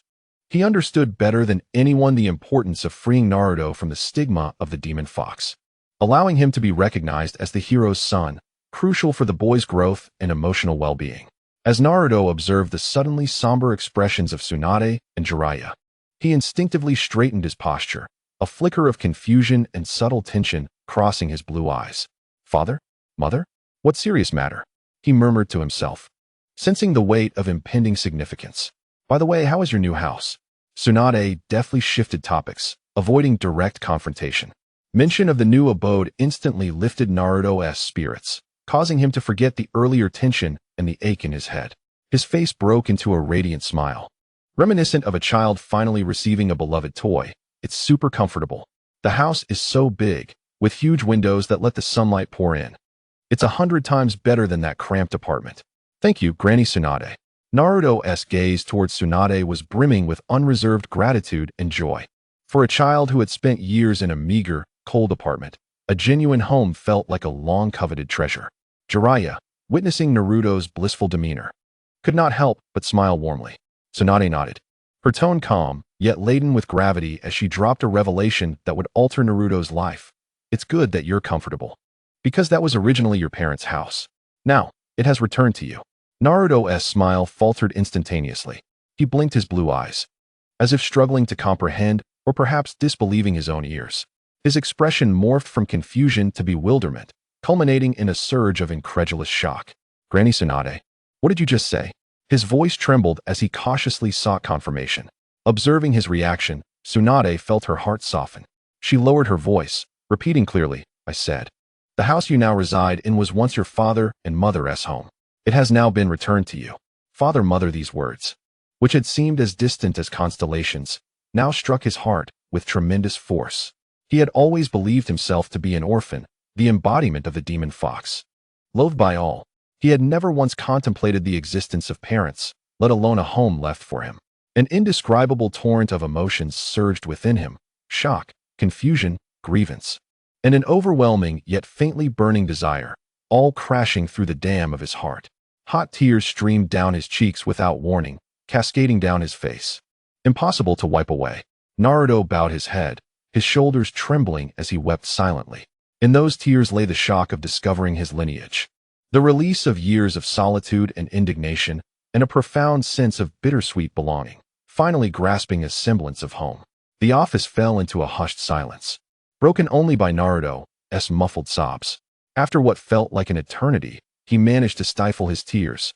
He understood better than anyone the importance of freeing Naruto from the stigma of the demon fox, allowing him to be recognized as the hero's son, crucial for the boy's growth and emotional well-being. As Naruto observed the suddenly somber expressions of Tsunade and Jiraiya, he instinctively straightened his posture, a flicker of confusion and subtle tension crossing his blue eyes. Father? Mother? What serious matter? He murmured to himself, sensing the weight of impending significance. By the way, how is your new house? Tsunade deftly shifted topics, avoiding direct confrontation. Mention of the new abode instantly lifted Naruto's spirits, causing him to forget the earlier tension and the ache in his head. His face broke into a radiant smile. Reminiscent of a child finally receiving a beloved toy, it's super comfortable. The house is so big, with huge windows that let the sunlight pour in. It's 100 times better than that cramped apartment. Thank you, Granny Tsunade. Naruto's gaze towards Tsunade was brimming with unreserved gratitude and joy. For a child who had spent years in a meager, cold apartment, a genuine home felt like a long-coveted treasure. Jiraiya, witnessing Naruto's blissful demeanor, could not help but smile warmly. Tsunade nodded, her tone calm, yet laden with gravity as she dropped a revelation that would alter Naruto's life. It's good that you're comfortable, because that was originally your parents' house. Now, it has returned to you. Naruto's smile faltered instantaneously. He blinked his blue eyes, as if struggling to comprehend or perhaps disbelieving his own ears. His expression morphed from confusion to bewilderment, culminating in a surge of incredulous shock. Granny Tsunade, what did you just say? His voice trembled as he cautiously sought confirmation. Observing his reaction, Tsunade felt her heart soften. She lowered her voice, repeating clearly, I said, the house you now reside in was once your father and mother's home. It has now been returned to you. Father-mother, these words, which had seemed as distant as constellations, now struck his heart with tremendous force. He had always believed himself to be an orphan, the embodiment of the demon fox. Loathed by all, he had never once contemplated the existence of parents, let alone a home left for him. An indescribable torrent of emotions surged within him, shock, confusion, grievance, and an overwhelming yet faintly burning desire, all crashing through the dam of his heart. Hot tears streamed down his cheeks without warning, cascading down his face. Impossible to wipe away. Naruto bowed his head, his shoulders trembling as he wept silently. In those tears lay the shock of discovering his lineage, the release of years of solitude and indignation, and a profound sense of bittersweet belonging, finally grasping a semblance of home. The office fell into a hushed silence, broken only by Naruto's muffled sobs. After what felt like an eternity, he managed to stifle his tears,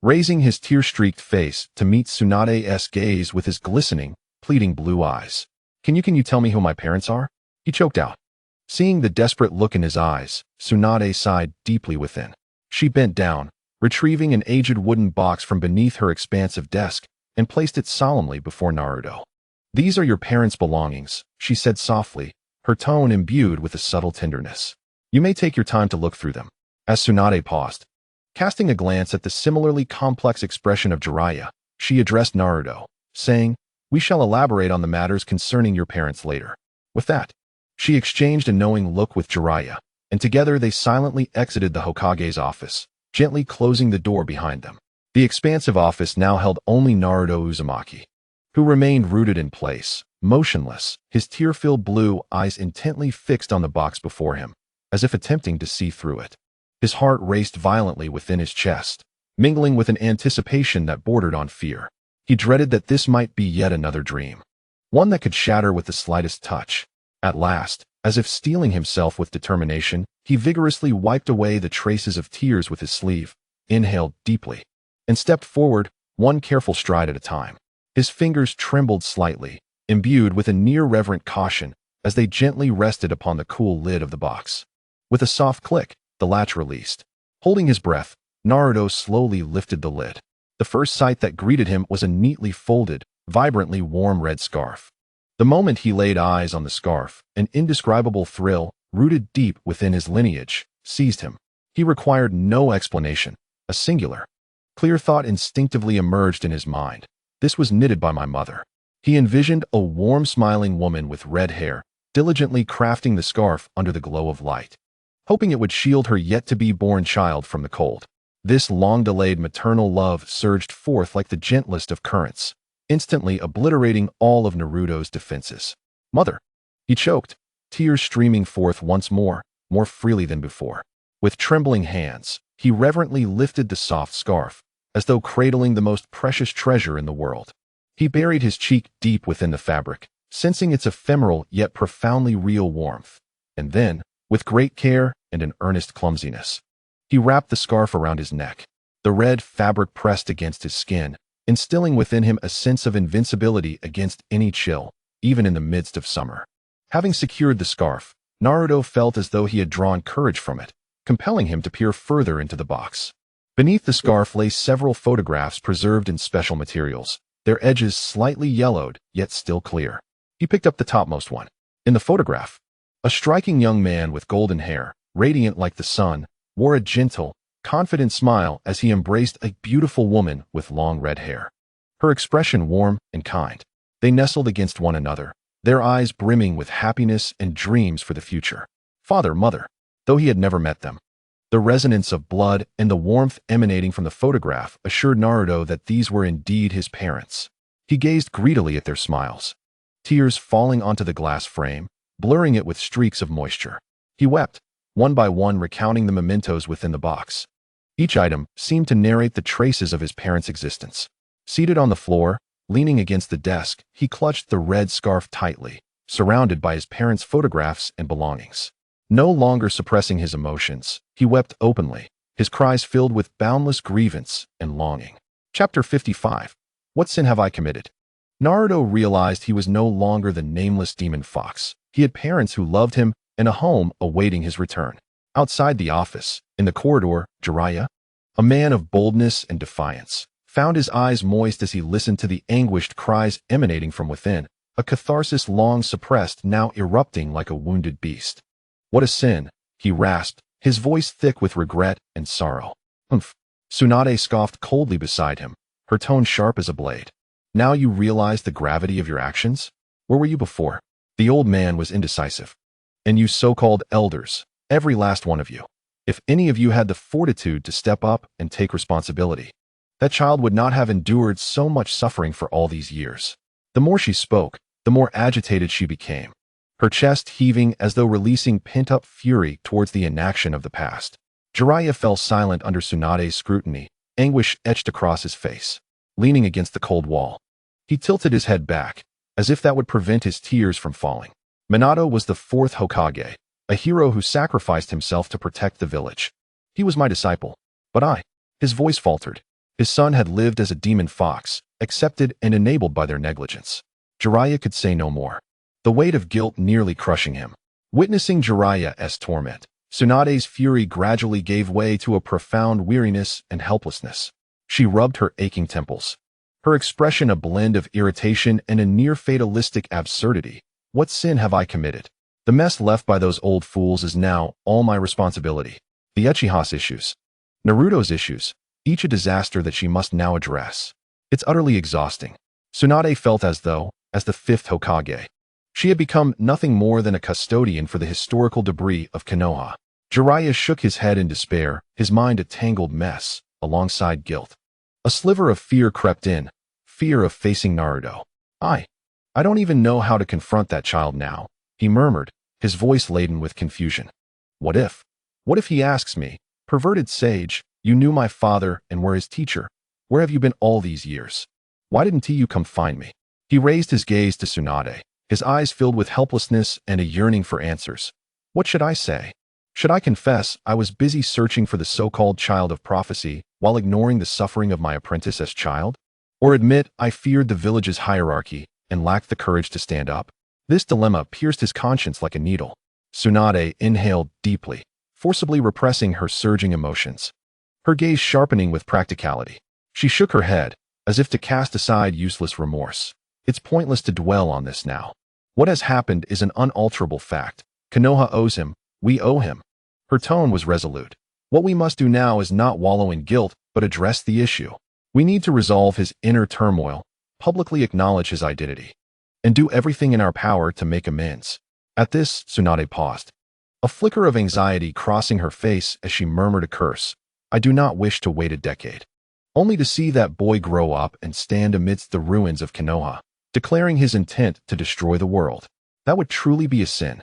raising his tear-streaked face to meet Tsunade's gaze with his glistening, pleading blue eyes. Can you tell me who my parents are? He choked out. Seeing the desperate look in his eyes, Tsunade sighed deeply within. She bent down, retrieving an aged wooden box from beneath her expansive desk, and placed it solemnly before Naruto. These are your parents' belongings, she said softly, her tone imbued with a subtle tenderness. You may take your time to look through them. As Tsunade paused, casting a glance at the similarly complex expression of Jiraiya, she addressed Naruto, saying, we shall elaborate on the matters concerning your parents later. With that, she exchanged a knowing look with Jiraiya, and together they silently exited the Hokage's office, gently closing the door behind them. The expansive office now held only Naruto Uzumaki. who remained rooted in place, motionless, his tear-filled blue eyes intently fixed on the box before him, as if attempting to see through it. His heart raced violently within his chest, mingling with an anticipation that bordered on fear. He dreaded that this might be yet another dream, one that could shatter with the slightest touch. At last, as if steeling himself with determination, he vigorously wiped away the traces of tears with his sleeve, inhaled deeply, and stepped forward, one careful stride at a time. His fingers trembled slightly, imbued with a near-reverent caution as they gently rested upon the cool lid of the box. With a soft click, the latch released. Holding his breath, Naruto slowly lifted the lid. The first sight that greeted him was a neatly folded, vibrantly warm red scarf. The moment he laid eyes on the scarf, an indescribable thrill, rooted deep within his lineage, seized him. He required no explanation. A singular, clear thought instinctively emerged in his mind. This was knitted by my mother. He envisioned a warm, smiling woman with red hair, diligently crafting the scarf under the glow of light, hoping it would shield her yet-to-be-born child from the cold. This long-delayed maternal love surged forth like the gentlest of currents, instantly obliterating all of Naruto's defenses. Mother! He choked, tears streaming forth once more freely than before. With trembling hands, he reverently lifted the soft scarf, as though cradling the most precious treasure in the world. He buried his cheek deep within the fabric, sensing its ephemeral yet profoundly real warmth. And then, with great care and an earnest clumsiness, he wrapped the scarf around his neck. The red fabric pressed against his skin, instilling within him a sense of invincibility against any chill, even in the midst of summer. Having secured the scarf, Naruto felt as though he had drawn courage from it, compelling him to peer further into the box. Beneath the scarf lay several photographs preserved in special materials, their edges slightly yellowed, yet still clear. He picked up the topmost one. In the photograph, a striking young man with golden hair, radiant like the sun, wore a gentle, confident smile as he embraced a beautiful woman with long red hair. Her expression warm and kind. They nestled against one another, their eyes brimming with happiness and dreams for the future. Father, mother, though he had never met them. The resonance of blood and the warmth emanating from the photograph assured Naruto that these were indeed his parents. He gazed greedily at their smiles, tears falling onto the glass frame, blurring it with streaks of moisture. He wept, one by one recounting the mementos within the box. Each item seemed to narrate the traces of his parents' existence. Seated on the floor, leaning against the desk, he clutched the red scarf tightly, surrounded by his parents' photographs and belongings. No longer suppressing his emotions, he wept openly, his cries filled with boundless grievance and longing. Chapter 55. What sin have I committed? Naruto realized he was no longer the nameless demon fox. He had parents who loved him and a home awaiting his return. Outside the office, in the corridor, Jiraiya, a man of boldness and defiance, found his eyes moist as he listened to the anguished cries emanating from within, a catharsis long suppressed now erupting like a wounded beast. What a sin, he rasped, his voice thick with regret and sorrow. Humph. Tsunade scoffed coldly beside him, her tone sharp as a blade. Now you realize the gravity of your actions? Where were you before? The old man was indecisive. And you so-called elders, every last one of you. If any of you had the fortitude to step up and take responsibility, that child would not have endured so much suffering for all these years. The more she spoke, the more agitated she became, her chest heaving as though releasing pent-up fury towards the inaction of the past. Jiraiya fell silent under Tsunade's scrutiny, anguish etched across his face. Leaning against the cold wall, he tilted his head back, as if that would prevent his tears from falling. Minato was the fourth Hokage, a hero who sacrificed himself to protect the village. He was my disciple. But his voice faltered. His son had lived as a demon fox, accepted and enabled by their negligence. Jiraiya could say no more, the weight of guilt nearly crushing him. Witnessing Jiraiya's torment, Tsunade's fury gradually gave way to a profound weariness and helplessness. She rubbed her aching temples, her expression a blend of irritation and a near fatalistic absurdity. What sin have I committed? The mess left by those old fools is now all my responsibility. The Uchiha's issues, Naruto's issues, each a disaster that she must now address. It's utterly exhausting. Tsunade felt as though, as the fifth Hokage, she had become nothing more than a custodian for the historical debris of Konoha. Jiraiya shook his head in despair, his mind a tangled mess, alongside guilt. A sliver of fear crept in, fear of facing Naruto. I don't even know how to confront that child now, he murmured, his voice laden with confusion. What if? What if he asks me, perverted sage, you knew my father and were his teacher. Where have you been all these years? Why didn't you come find me? He raised his gaze to Tsunade, his eyes filled with helplessness and a yearning for answers. What should I say? Should I confess I was busy searching for the so-called child of prophecy while ignoring the suffering of my apprentice as child? Or admit I feared the village's hierarchy and lacked the courage to stand up? This dilemma pierced his conscience like a needle. Tsunade inhaled deeply, forcibly repressing her surging emotions, her gaze sharpening with practicality. She shook her head, as if to cast aside useless remorse. It's pointless to dwell on this now. What has happened is an unalterable fact. Konoha owes him. We owe him. Her tone was resolute. What we must do now is not wallow in guilt, but address the issue. We need to resolve his inner turmoil, publicly acknowledge his identity, and do everything in our power to make amends. At this, Tsunade paused, a flicker of anxiety crossing her face as she murmured a curse. I do not wish to wait a decade, only to see that boy grow up and stand amidst the ruins of Konoha, declaring his intent to destroy the world. That would truly be a sin.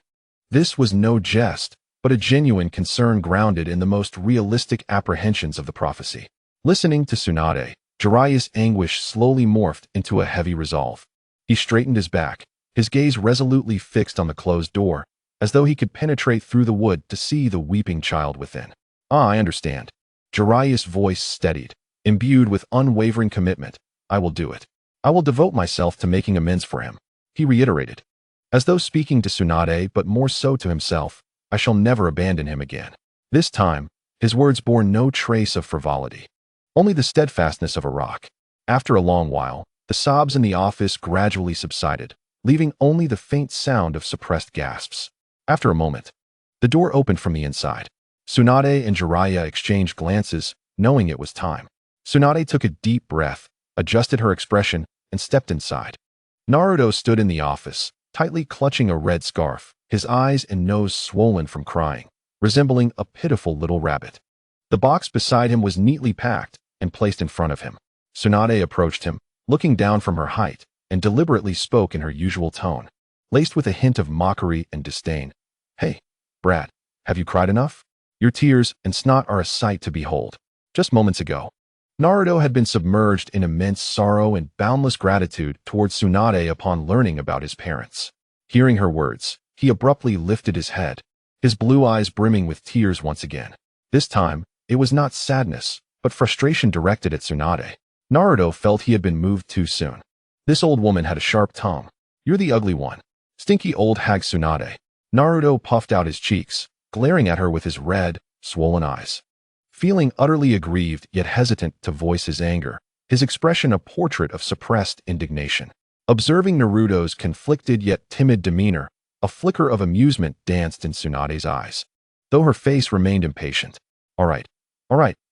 This was no jest, but a genuine concern grounded in the most realistic apprehensions of the prophecy. Listening to Tsunade, Jiraiya's anguish slowly morphed into a heavy resolve. He straightened his back, his gaze resolutely fixed on the closed door, as though he could penetrate through the wood to see the weeping child within. I understand. Jiraiya's voice steadied, imbued with unwavering commitment. I will do it. I will devote myself to making amends for him. He reiterated, as though speaking to Tsunade but more so to himself. I shall never abandon him again. This time, his words bore no trace of frivolity, only the steadfastness of a rock. After a long while, the sobs in the office gradually subsided, leaving only the faint sound of suppressed gasps. After a moment, the door opened from the inside. Tsunade and Jiraiya exchanged glances, knowing it was time. Tsunade took a deep breath, adjusted her expression, and stepped inside. Naruto stood in the office, tightly clutching a red scarf, his eyes and nose swollen from crying, resembling a pitiful little rabbit. The box beside him was neatly packed and placed in front of him. Tsunade approached him, looking down from her height, and deliberately spoke in her usual tone, laced with a hint of mockery and disdain. Hey, brat, have you cried enough? Your tears and snot are a sight to behold. Just moments ago, Naruto had been submerged in immense sorrow and boundless gratitude towards Tsunade upon learning about his parents. Hearing her words, he abruptly lifted his head, his blue eyes brimming with tears once again. This time, it was not sadness, but frustration directed at Tsunade. Naruto felt he had been moved too soon. This old woman had a sharp tongue. You're the ugly one. Stinky old hag Tsunade. Naruto puffed out his cheeks, glaring at her with his red, swollen eyes. Feeling utterly aggrieved yet hesitant to voice his anger, his expression a portrait of suppressed indignation. Observing Naruto's conflicted yet timid demeanor, a flicker of amusement danced in Tsunade's eyes, though her face remained impatient. All right,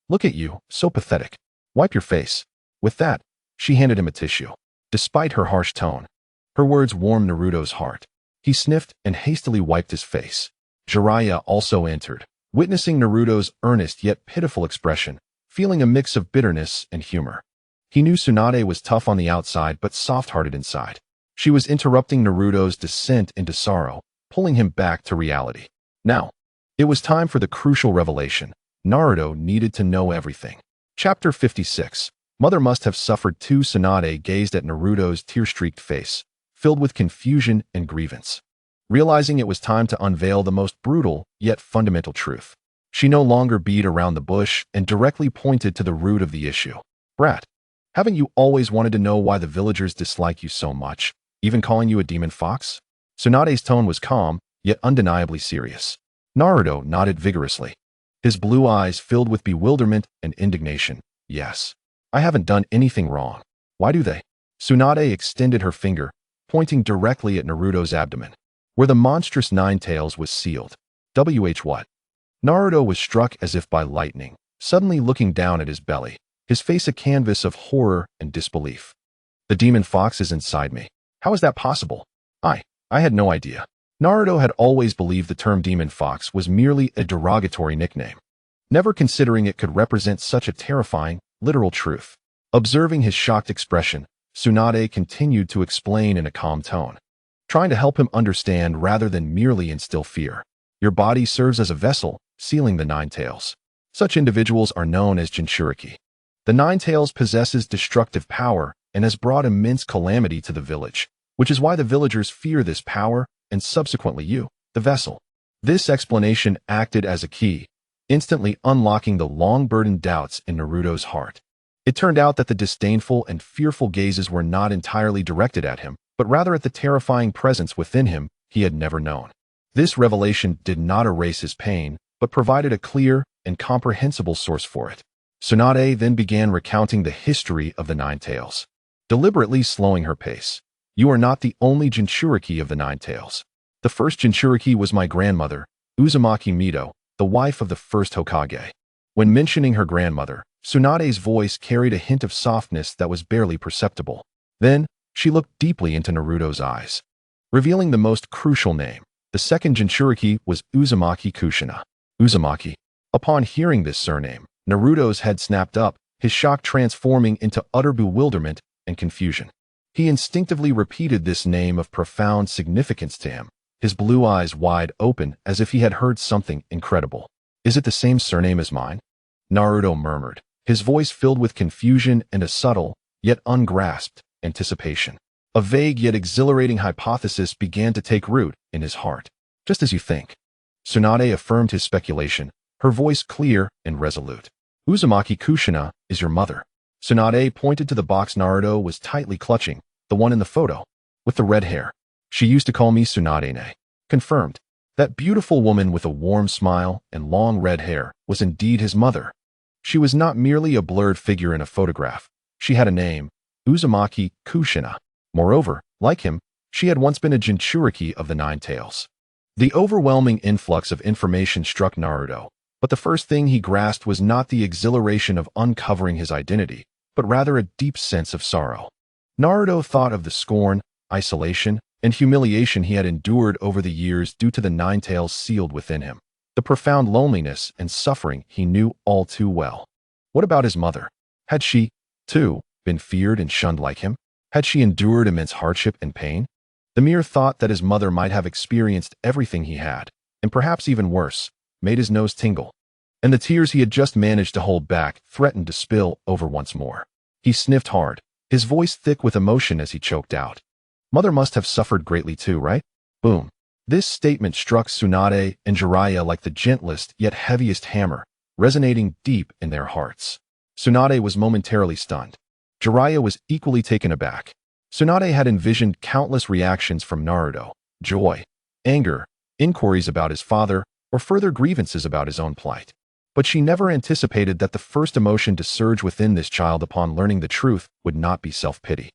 look at you, so pathetic. Wipe your face. With that, she handed him a tissue. Despite her harsh tone, her words warmed Naruto's heart. He sniffed and hastily wiped his face. Jiraiya also entered, witnessing Naruto's earnest yet pitiful expression, feeling a mix of bitterness and humor. He knew Tsunade was tough on the outside but soft-hearted inside. She was interrupting Naruto's descent into sorrow, pulling him back to reality. Now, it was time for the crucial revelation. Naruto needed to know everything. Chapter 56. Mother must have suffered too. Tsunade gazed at Naruto's tear-streaked face, filled with confusion and grievance. Realizing it was time to unveil the most brutal yet fundamental truth, she no longer beat around the bush and directly pointed to the root of the issue. Brat, haven't you always wanted to know why the villagers dislike you so much, even calling you a demon fox? Tsunade's tone was calm, yet undeniably serious. Naruto nodded vigorously, his blue eyes filled with bewilderment and indignation. Yes, I haven't done anything wrong. Why do they? Tsunade extended her finger, pointing directly at Naruto's abdomen, where the monstrous nine tails was sealed. What? Naruto was struck as if by lightning, suddenly looking down at his belly, his face a canvas of horror and disbelief. The demon fox is inside me. How is that possible? I had no idea. Naruto had always believed the term demon fox was merely a derogatory nickname, never considering it could represent such a terrifying, literal truth. Observing his shocked expression, Tsunade continued to explain in a calm tone, trying to help him understand rather than merely instill fear. Your body serves as a vessel, sealing the Nine Tails. Such individuals are known as Jinchuriki. The Nine Tails possesses destructive power and has brought immense calamity to the village, which is why the villagers fear this power and subsequently you, the vessel. This explanation acted as a key, instantly unlocking the long-burdened doubts in Naruto's heart. It turned out that the disdainful and fearful gazes were not entirely directed at him, but rather at the terrifying presence within him he had never known. This revelation did not erase his pain, but provided a clear and comprehensible source for it. Tsunade then began recounting the history of the Nine Tails, deliberately slowing her pace. You are not the only Jinchuriki of the Nine Tails. The first Jinchuriki was my grandmother, Uzumaki Mido, the wife of the first Hokage. When mentioning her grandmother, Tsunade's voice carried a hint of softness that was barely perceptible. Then, she looked deeply into Naruto's eyes, revealing the most crucial name. The second Jinchuriki was Uzumaki Kushina. Uzumaki. Upon hearing this surname, Naruto's head snapped up, his shock transforming into utter bewilderment and confusion. He instinctively repeated this name of profound significance to him, his blue eyes wide open as if he had heard something incredible. Is it the same surname as mine? Naruto murmured, his voice filled with confusion and a subtle, yet ungrasped, anticipation. A vague yet exhilarating hypothesis began to take root in his heart. Just as you think. Tsunade affirmed his speculation, her voice clear and resolute. Uzumaki Kushina is your mother. Tsunade pointed to the box Naruto was tightly clutching, the one in the photo, with the red hair. She used to call me Tsunade. Confirmed. That beautiful woman with a warm smile and long red hair was indeed his mother. She was not merely a blurred figure in a photograph. She had a name, Uzumaki Kushina. Moreover, like him, she had once been a Jinchuriki of the Nine Tails. The overwhelming influx of information struck Naruto, but the first thing he grasped was not the exhilaration of uncovering his identity, but rather a deep sense of sorrow. Naruto thought of the scorn, isolation, and humiliation he had endured over the years due to the Nine Tails sealed within him, the profound loneliness and suffering he knew all too well. What about his mother? Had she, too, been feared and shunned like him? Had she endured immense hardship and pain? The mere thought that his mother might have experienced everything he had, and perhaps even worse, made his nose tingle. And the tears he had just managed to hold back threatened to spill over once more. He sniffed hard, his voice thick with emotion as he choked out. Mother must have suffered greatly too, right? Boom. This statement struck Tsunade and Jiraiya like the gentlest yet heaviest hammer, resonating deep in their hearts. Tsunade was momentarily stunned. Jiraiya was equally taken aback. Tsunade had envisioned countless reactions from Naruto: joy, anger, inquiries about his father, or further grievances about his own plight. But she never anticipated that the first emotion to surge within this child upon learning the truth would not be self-pity,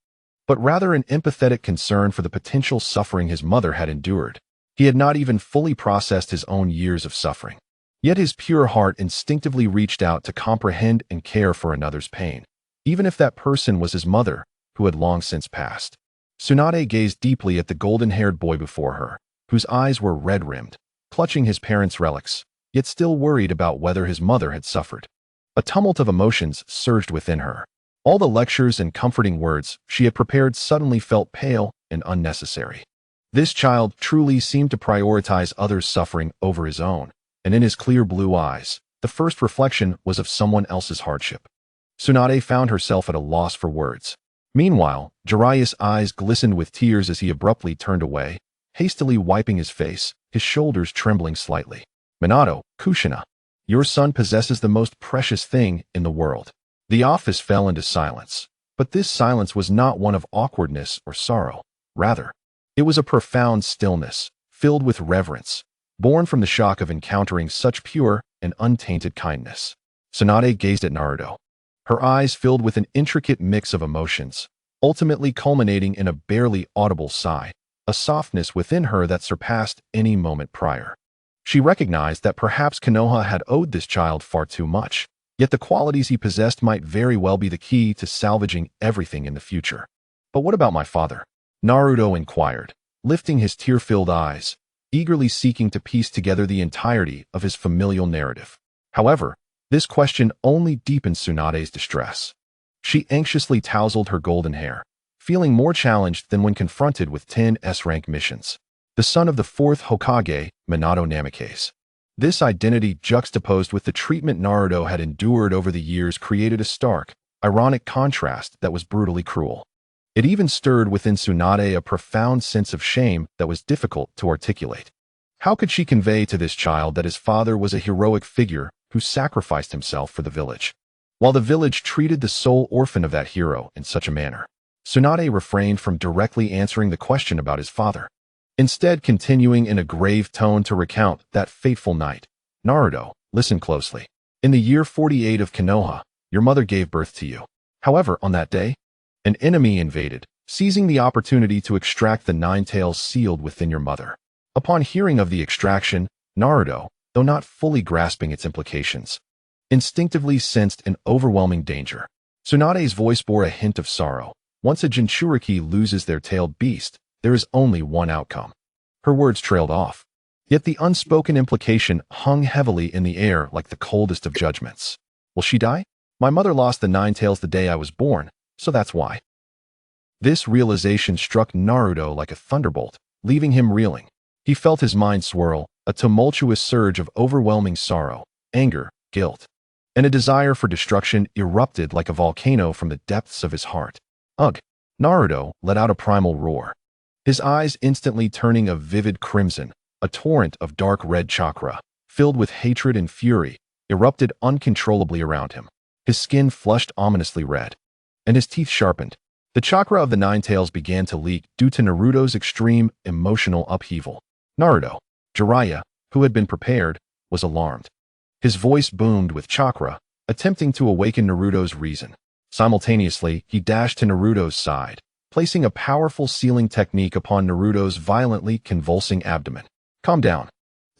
but rather an empathetic concern for the potential suffering his mother had endured. He had not even fully processed his own years of suffering. Yet his pure heart instinctively reached out to comprehend and care for another's pain, even if that person was his mother, who had long since passed. Tsunade gazed deeply at the golden-haired boy before her, whose eyes were red-rimmed, clutching his parents' relics, yet still worried about whether his mother had suffered. A tumult of emotions surged within her. All the lectures and comforting words she had prepared suddenly felt pale and unnecessary. This child truly seemed to prioritize others' suffering over his own, and in his clear blue eyes, the first reflection was of someone else's hardship. Tsunade found herself at a loss for words. Meanwhile, Jiraiya's eyes glistened with tears as he abruptly turned away, hastily wiping his face, his shoulders trembling slightly. Minato, Kushina, your son possesses the most precious thing in the world. The office fell into silence, but this silence was not one of awkwardness or sorrow. Rather, it was a profound stillness, filled with reverence, born from the shock of encountering such pure and untainted kindness. Tsunade gazed at Naruto, her eyes filled with an intricate mix of emotions, ultimately culminating in a barely audible sigh, a softness within her that surpassed any moment prior. She recognized that perhaps Konoha had owed this child far too much, yet the qualities he possessed might very well be the key to salvaging everything in the future. But what about my father? Naruto inquired, lifting his tear-filled eyes, eagerly seeking to piece together the entirety of his familial narrative. However, this question only deepened Tsunade's distress. She anxiously tousled her golden hair, feeling more challenged than when confronted with 10 S-rank missions. The son of the fourth Hokage, Minato Namikaze. This identity juxtaposed with the treatment Naruto had endured over the years created a stark, ironic contrast that was brutally cruel. It even stirred within Tsunade a profound sense of shame that was difficult to articulate. How could she convey to this child that his father was a heroic figure who sacrificed himself for the village, while the village treated the sole orphan of that hero in such a manner? Tsunade refrained from directly answering the question about his father, instead continuing in a grave tone to recount that fateful night. Naruto, listen closely. In the year 48 of Konoha, your mother gave birth to you. However, on that day, an enemy invaded, seizing the opportunity to extract the nine tails sealed within your mother. Upon hearing of the extraction, Naruto, though not fully grasping its implications, instinctively sensed an overwhelming danger. Tsunade's voice bore a hint of sorrow. Once a Jinchuriki loses their tailed beast, there is only one outcome. Her words trailed off. Yet the unspoken implication hung heavily in the air like the coldest of judgments. Will she die? My mother lost the nine tails the day I was born, so that's why. This realization struck Naruto like a thunderbolt, leaving him reeling. He felt his mind swirl, a tumultuous surge of overwhelming sorrow, anger, guilt, and a desire for destruction erupted like a volcano from the depths of his heart. Ugh! Naruto let out a primal roar, his eyes instantly turning a vivid crimson. A torrent of dark red chakra, filled with hatred and fury, erupted uncontrollably around him. His skin flushed ominously red, and his teeth sharpened. The chakra of the nine tails began to leak due to Naruto's extreme emotional upheaval. Naruto, Jiraiya, who had been prepared, was alarmed. His voice boomed with chakra, attempting to awaken Naruto's reason. Simultaneously, he dashed to Naruto's side, placing a powerful sealing technique upon Naruto's violently convulsing abdomen. Calm down.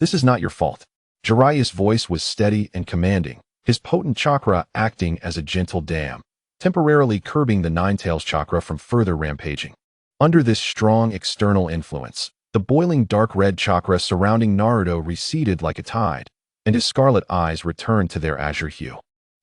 This is not your fault. Jiraiya's voice was steady and commanding, his potent chakra acting as a gentle dam, temporarily curbing the nine tails chakra from further rampaging. Under this strong external influence, the boiling dark red chakra surrounding Naruto receded like a tide, and his scarlet eyes returned to their azure hue.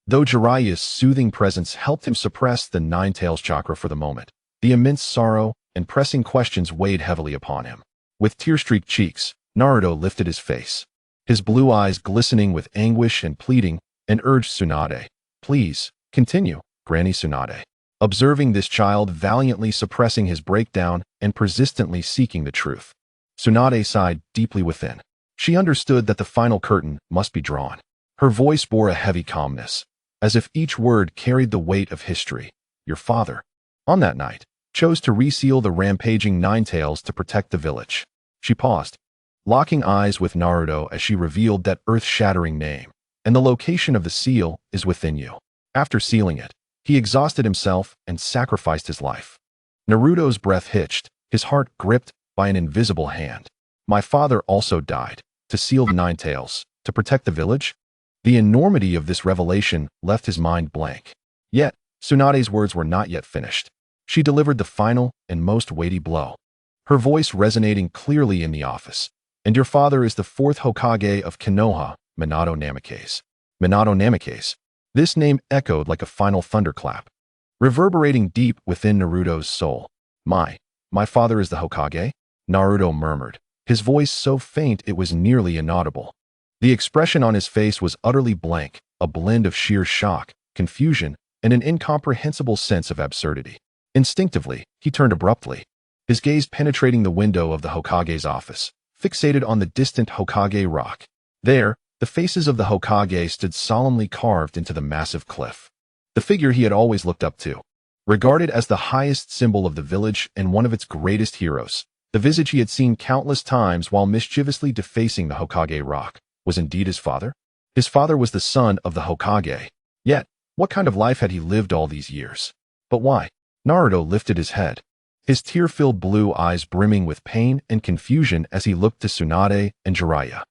Though Jiraiya's soothing presence helped him suppress the nine tails chakra for the moment, the immense sorrow and pressing questions weighed heavily upon him. With tear-streaked cheeks, Naruto lifted his face, his blue eyes glistening with anguish and pleading, and urged Tsunade, "Please, continue, Granny Tsunade." Observing this child valiantly suppressing his breakdown and persistently seeking the truth, Tsunade sighed deeply within. She understood that the final curtain must be drawn. Her voice bore a heavy calmness, as if each word carried the weight of history. Your father, on that night, chose to reseal the rampaging nine tails to protect the village. She paused, locking eyes with Naruto as she revealed that earth-shattering name. And the location of the seal is within you. After sealing it, he exhausted himself and sacrificed his life. Naruto's breath hitched, his heart gripped by an invisible hand. My father also died, to seal the nine tails, to protect the village? The enormity of this revelation left his mind blank. Yet, Tsunade's words were not yet finished. She delivered the final and most weighty blow, her voice resonating clearly in the office. And your father is the fourth Hokage of Konoha, Minato Namikaze. Minato Namikaze. This name echoed like a final thunderclap, reverberating deep within Naruto's soul. My father is the Hokage? Naruto murmured, his voice so faint it was nearly inaudible. The expression on his face was utterly blank, a blend of sheer shock, confusion, and an incomprehensible sense of absurdity. Instinctively, he turned abruptly, his gaze penetrating the window of the Hokage's office, fixated on the distant Hokage rock. There, the faces of the Hokage stood solemnly carved into the massive cliff. The figure he had always looked up to, regarded as the highest symbol of the village and one of its greatest heroes, the visage he had seen countless times while mischievously defacing the Hokage rock, was indeed his father? His father was the son of the Hokage. Yet, what kind of life had he lived all these years? But why? Naruto lifted his head, his tear-filled blue eyes brimming with pain and confusion as he looked to Tsunade and Jiraiya,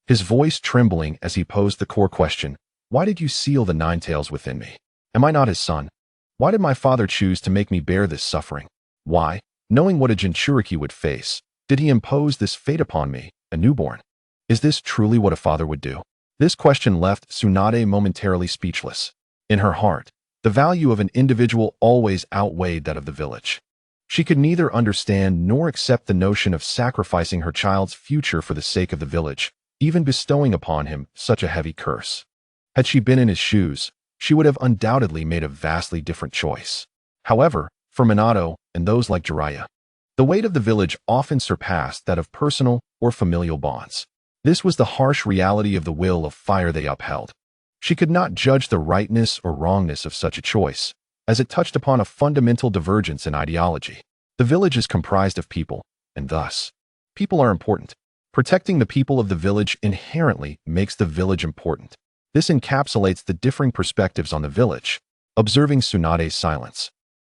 his voice trembling as he posed the core question, why did you seal the nine tails within me? Am I not his son? Why did my father choose to make me bear this suffering? Why, knowing what a Jinchuriki would face, did he impose this fate upon me, a newborn? Is this truly what a father would do? This question left Tsunade momentarily speechless. In her heart, the value of an individual always outweighed that of the village. She could neither understand nor accept the notion of sacrificing her child's future for the sake of the village, even bestowing upon him such a heavy curse. Had she been in his shoes, she would have undoubtedly made a vastly different choice. However, for Minato and those like Jiraiya, the weight of the village often surpassed that of personal or familial bonds. This was the harsh reality of the will of fire they upheld. She could not judge the rightness or wrongness of such a choice, as it touched upon a fundamental divergence in ideology. The village is comprised of people, and thus, people are important. Protecting the people of the village inherently makes the village important. This encapsulates the differing perspectives on the village. Observing Tsunade's silence,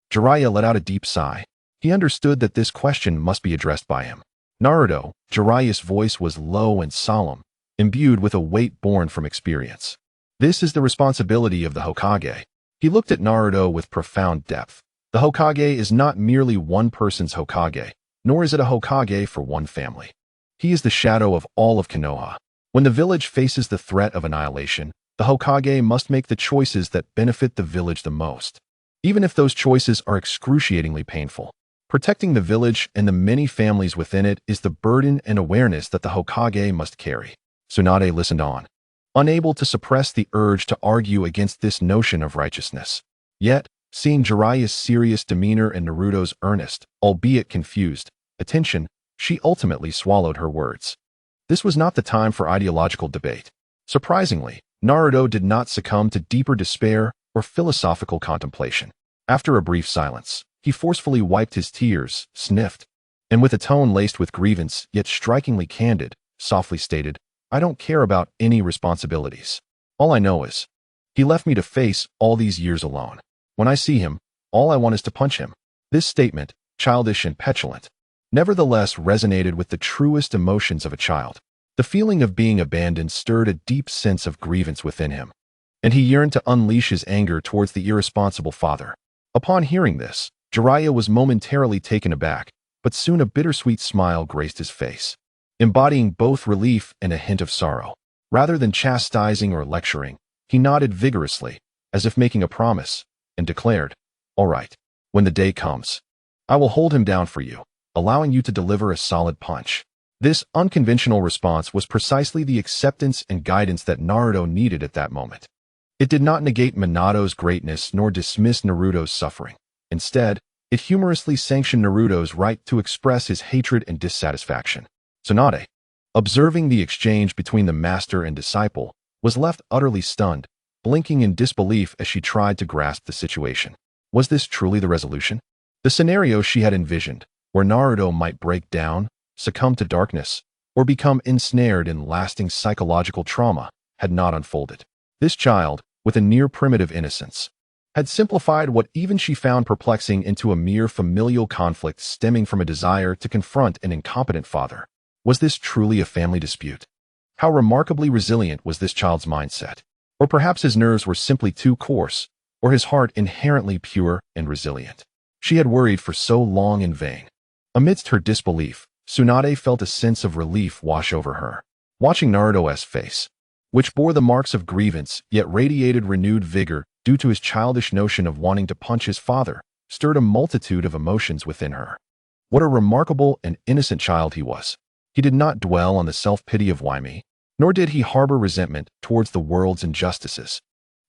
Jiraiya let out a deep sigh. He understood that this question must be addressed by him. Naruto, Jiraiya's voice was low and solemn, imbued with a weight born from experience. This is the responsibility of the Hokage. He looked at Naruto with profound depth. The Hokage is not merely one person's Hokage, nor is it a Hokage for one family. He is the shadow of all of Konoha. When the village faces the threat of annihilation, the Hokage must make the choices that benefit the village the most, even if those choices are excruciatingly painful. Protecting the village and the many families within it is the burden and awareness that the Hokage must carry. Tsunade listened on, unable to suppress the urge to argue against this notion of righteousness. Yet, seeing Jiraiya's serious demeanor and Naruto's earnest, albeit confused, attention, she ultimately swallowed her words. This was not the time for ideological debate. Surprisingly, Naruto did not succumb to deeper despair or philosophical contemplation. After a brief silence, he forcefully wiped his tears, sniffed, and with a tone laced with grievance yet strikingly candid, softly stated, "I don't care about any responsibilities. All I know is, he left me to face all these years alone. When I see him, all I want is to punch him." This statement, childish and petulant, nevertheless resonated with the truest emotions of a child. The feeling of being abandoned stirred a deep sense of grievance within him, and he yearned to unleash his anger towards the irresponsible father. Upon hearing this, Jiraiya was momentarily taken aback, but soon a bittersweet smile graced his face, embodying both relief and a hint of sorrow. Rather than chastising or lecturing, he nodded vigorously, as if making a promise, and declared, "All right, when the day comes, I will hold him down for you, allowing you to deliver a solid punch." This unconventional response was precisely the acceptance and guidance that Naruto needed at that moment. It did not negate Minato's greatness nor dismiss Naruto's suffering. Instead, it humorously sanctioned Naruto's right to express his hatred and dissatisfaction. Tsunade, observing the exchange between the master and disciple, was left utterly stunned, blinking in disbelief as she tried to grasp the situation. Was this truly the resolution? The scenario she had envisioned, where Naruto might break down, succumb to darkness, or become ensnared in lasting psychological trauma, had not unfolded. This child, with a near-primitive innocence, had simplified what even she found perplexing into a mere familial conflict stemming from a desire to confront an incompetent father. Was this truly a family dispute? How remarkably resilient was this child's mindset? Or perhaps his nerves were simply too coarse, or his heart inherently pure and resilient. She had worried for so long in vain. Amidst her disbelief, Tsunade felt a sense of relief wash over her. Watching Naruto's face, which bore the marks of grievance yet radiated renewed vigor due to his childish notion of wanting to punch his father, stirred a multitude of emotions within her. What a remarkable and innocent child he was. He did not dwell on the self-pity of Waimi, nor did he harbor resentment towards the world's injustices.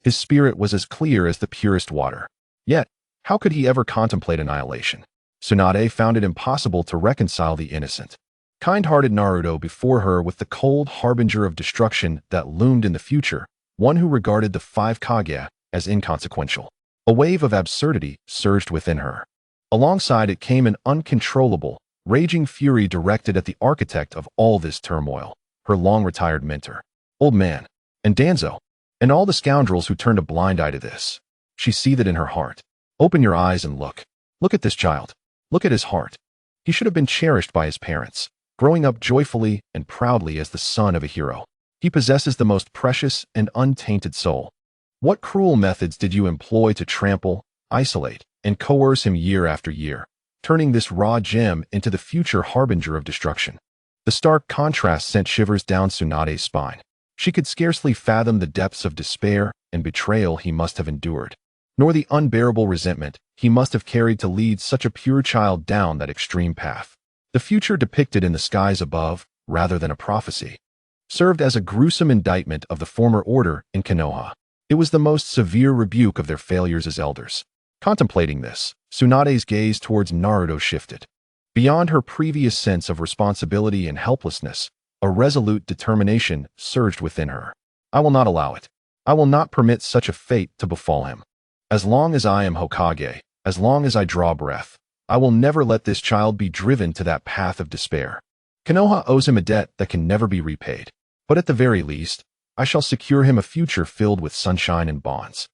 His spirit was as clear as the purest water. Yet, how could he ever contemplate annihilation? Tsunade found it impossible to reconcile the innocent, kind-hearted Naruto before her with the cold harbinger of destruction that loomed in the future, one who regarded the 5 Kage as inconsequential. A wave of absurdity surged within her. Alongside it came an uncontrollable, raging fury directed at the architect of all this turmoil, her long-retired mentor, Old Man, and Danzo, and all the scoundrels who turned a blind eye to this. She seethed in her heart. Open your eyes and look. Look at this child. Look at his heart. He should have been cherished by his parents, growing up joyfully and proudly as the son of a hero. He possesses the most precious and untainted soul. What cruel methods did you employ to trample, isolate, and coerce him year after year, turning this raw gem into the future harbinger of destruction? The stark contrast sent shivers down Tsunade's spine. She could scarcely fathom the depths of despair and betrayal he must have endured, nor the unbearable resentment he must have carried to lead such a pure child down that extreme path. The future depicted in the skies above, rather than a prophecy, served as a gruesome indictment of the former order in Konoha. It was the most severe rebuke of their failures as elders. Contemplating this, Tsunade's gaze towards Naruto shifted. Beyond her previous sense of responsibility and helplessness, a resolute determination surged within her. I will not allow it. I will not permit such a fate to befall him. As long as I am Hokage, as long as I draw breath, I will never let this child be driven to that path of despair. Konoha owes him a debt that can never be repaid. But at the very least, I shall secure him a future filled with sunshine and bonds,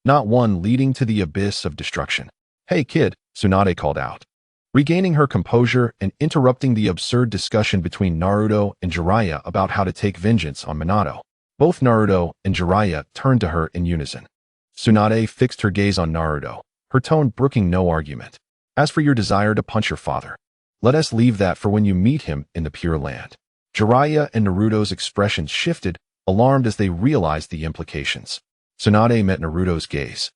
not one leading to the abyss of destruction. Hey kid, Tsunade called out, regaining her composure and interrupting the absurd discussion between Naruto and Jiraiya about how to take vengeance on Minato. Both Naruto and Jiraiya turned to her in unison. Tsunade fixed her gaze on Naruto, her tone brooking no argument. As for your desire to punch your father, let us leave that for when you meet him in the Pure Land. Jiraiya and Naruto's expressions shifted, alarmed as they realized the implications. Tsunade met Naruto's gaze,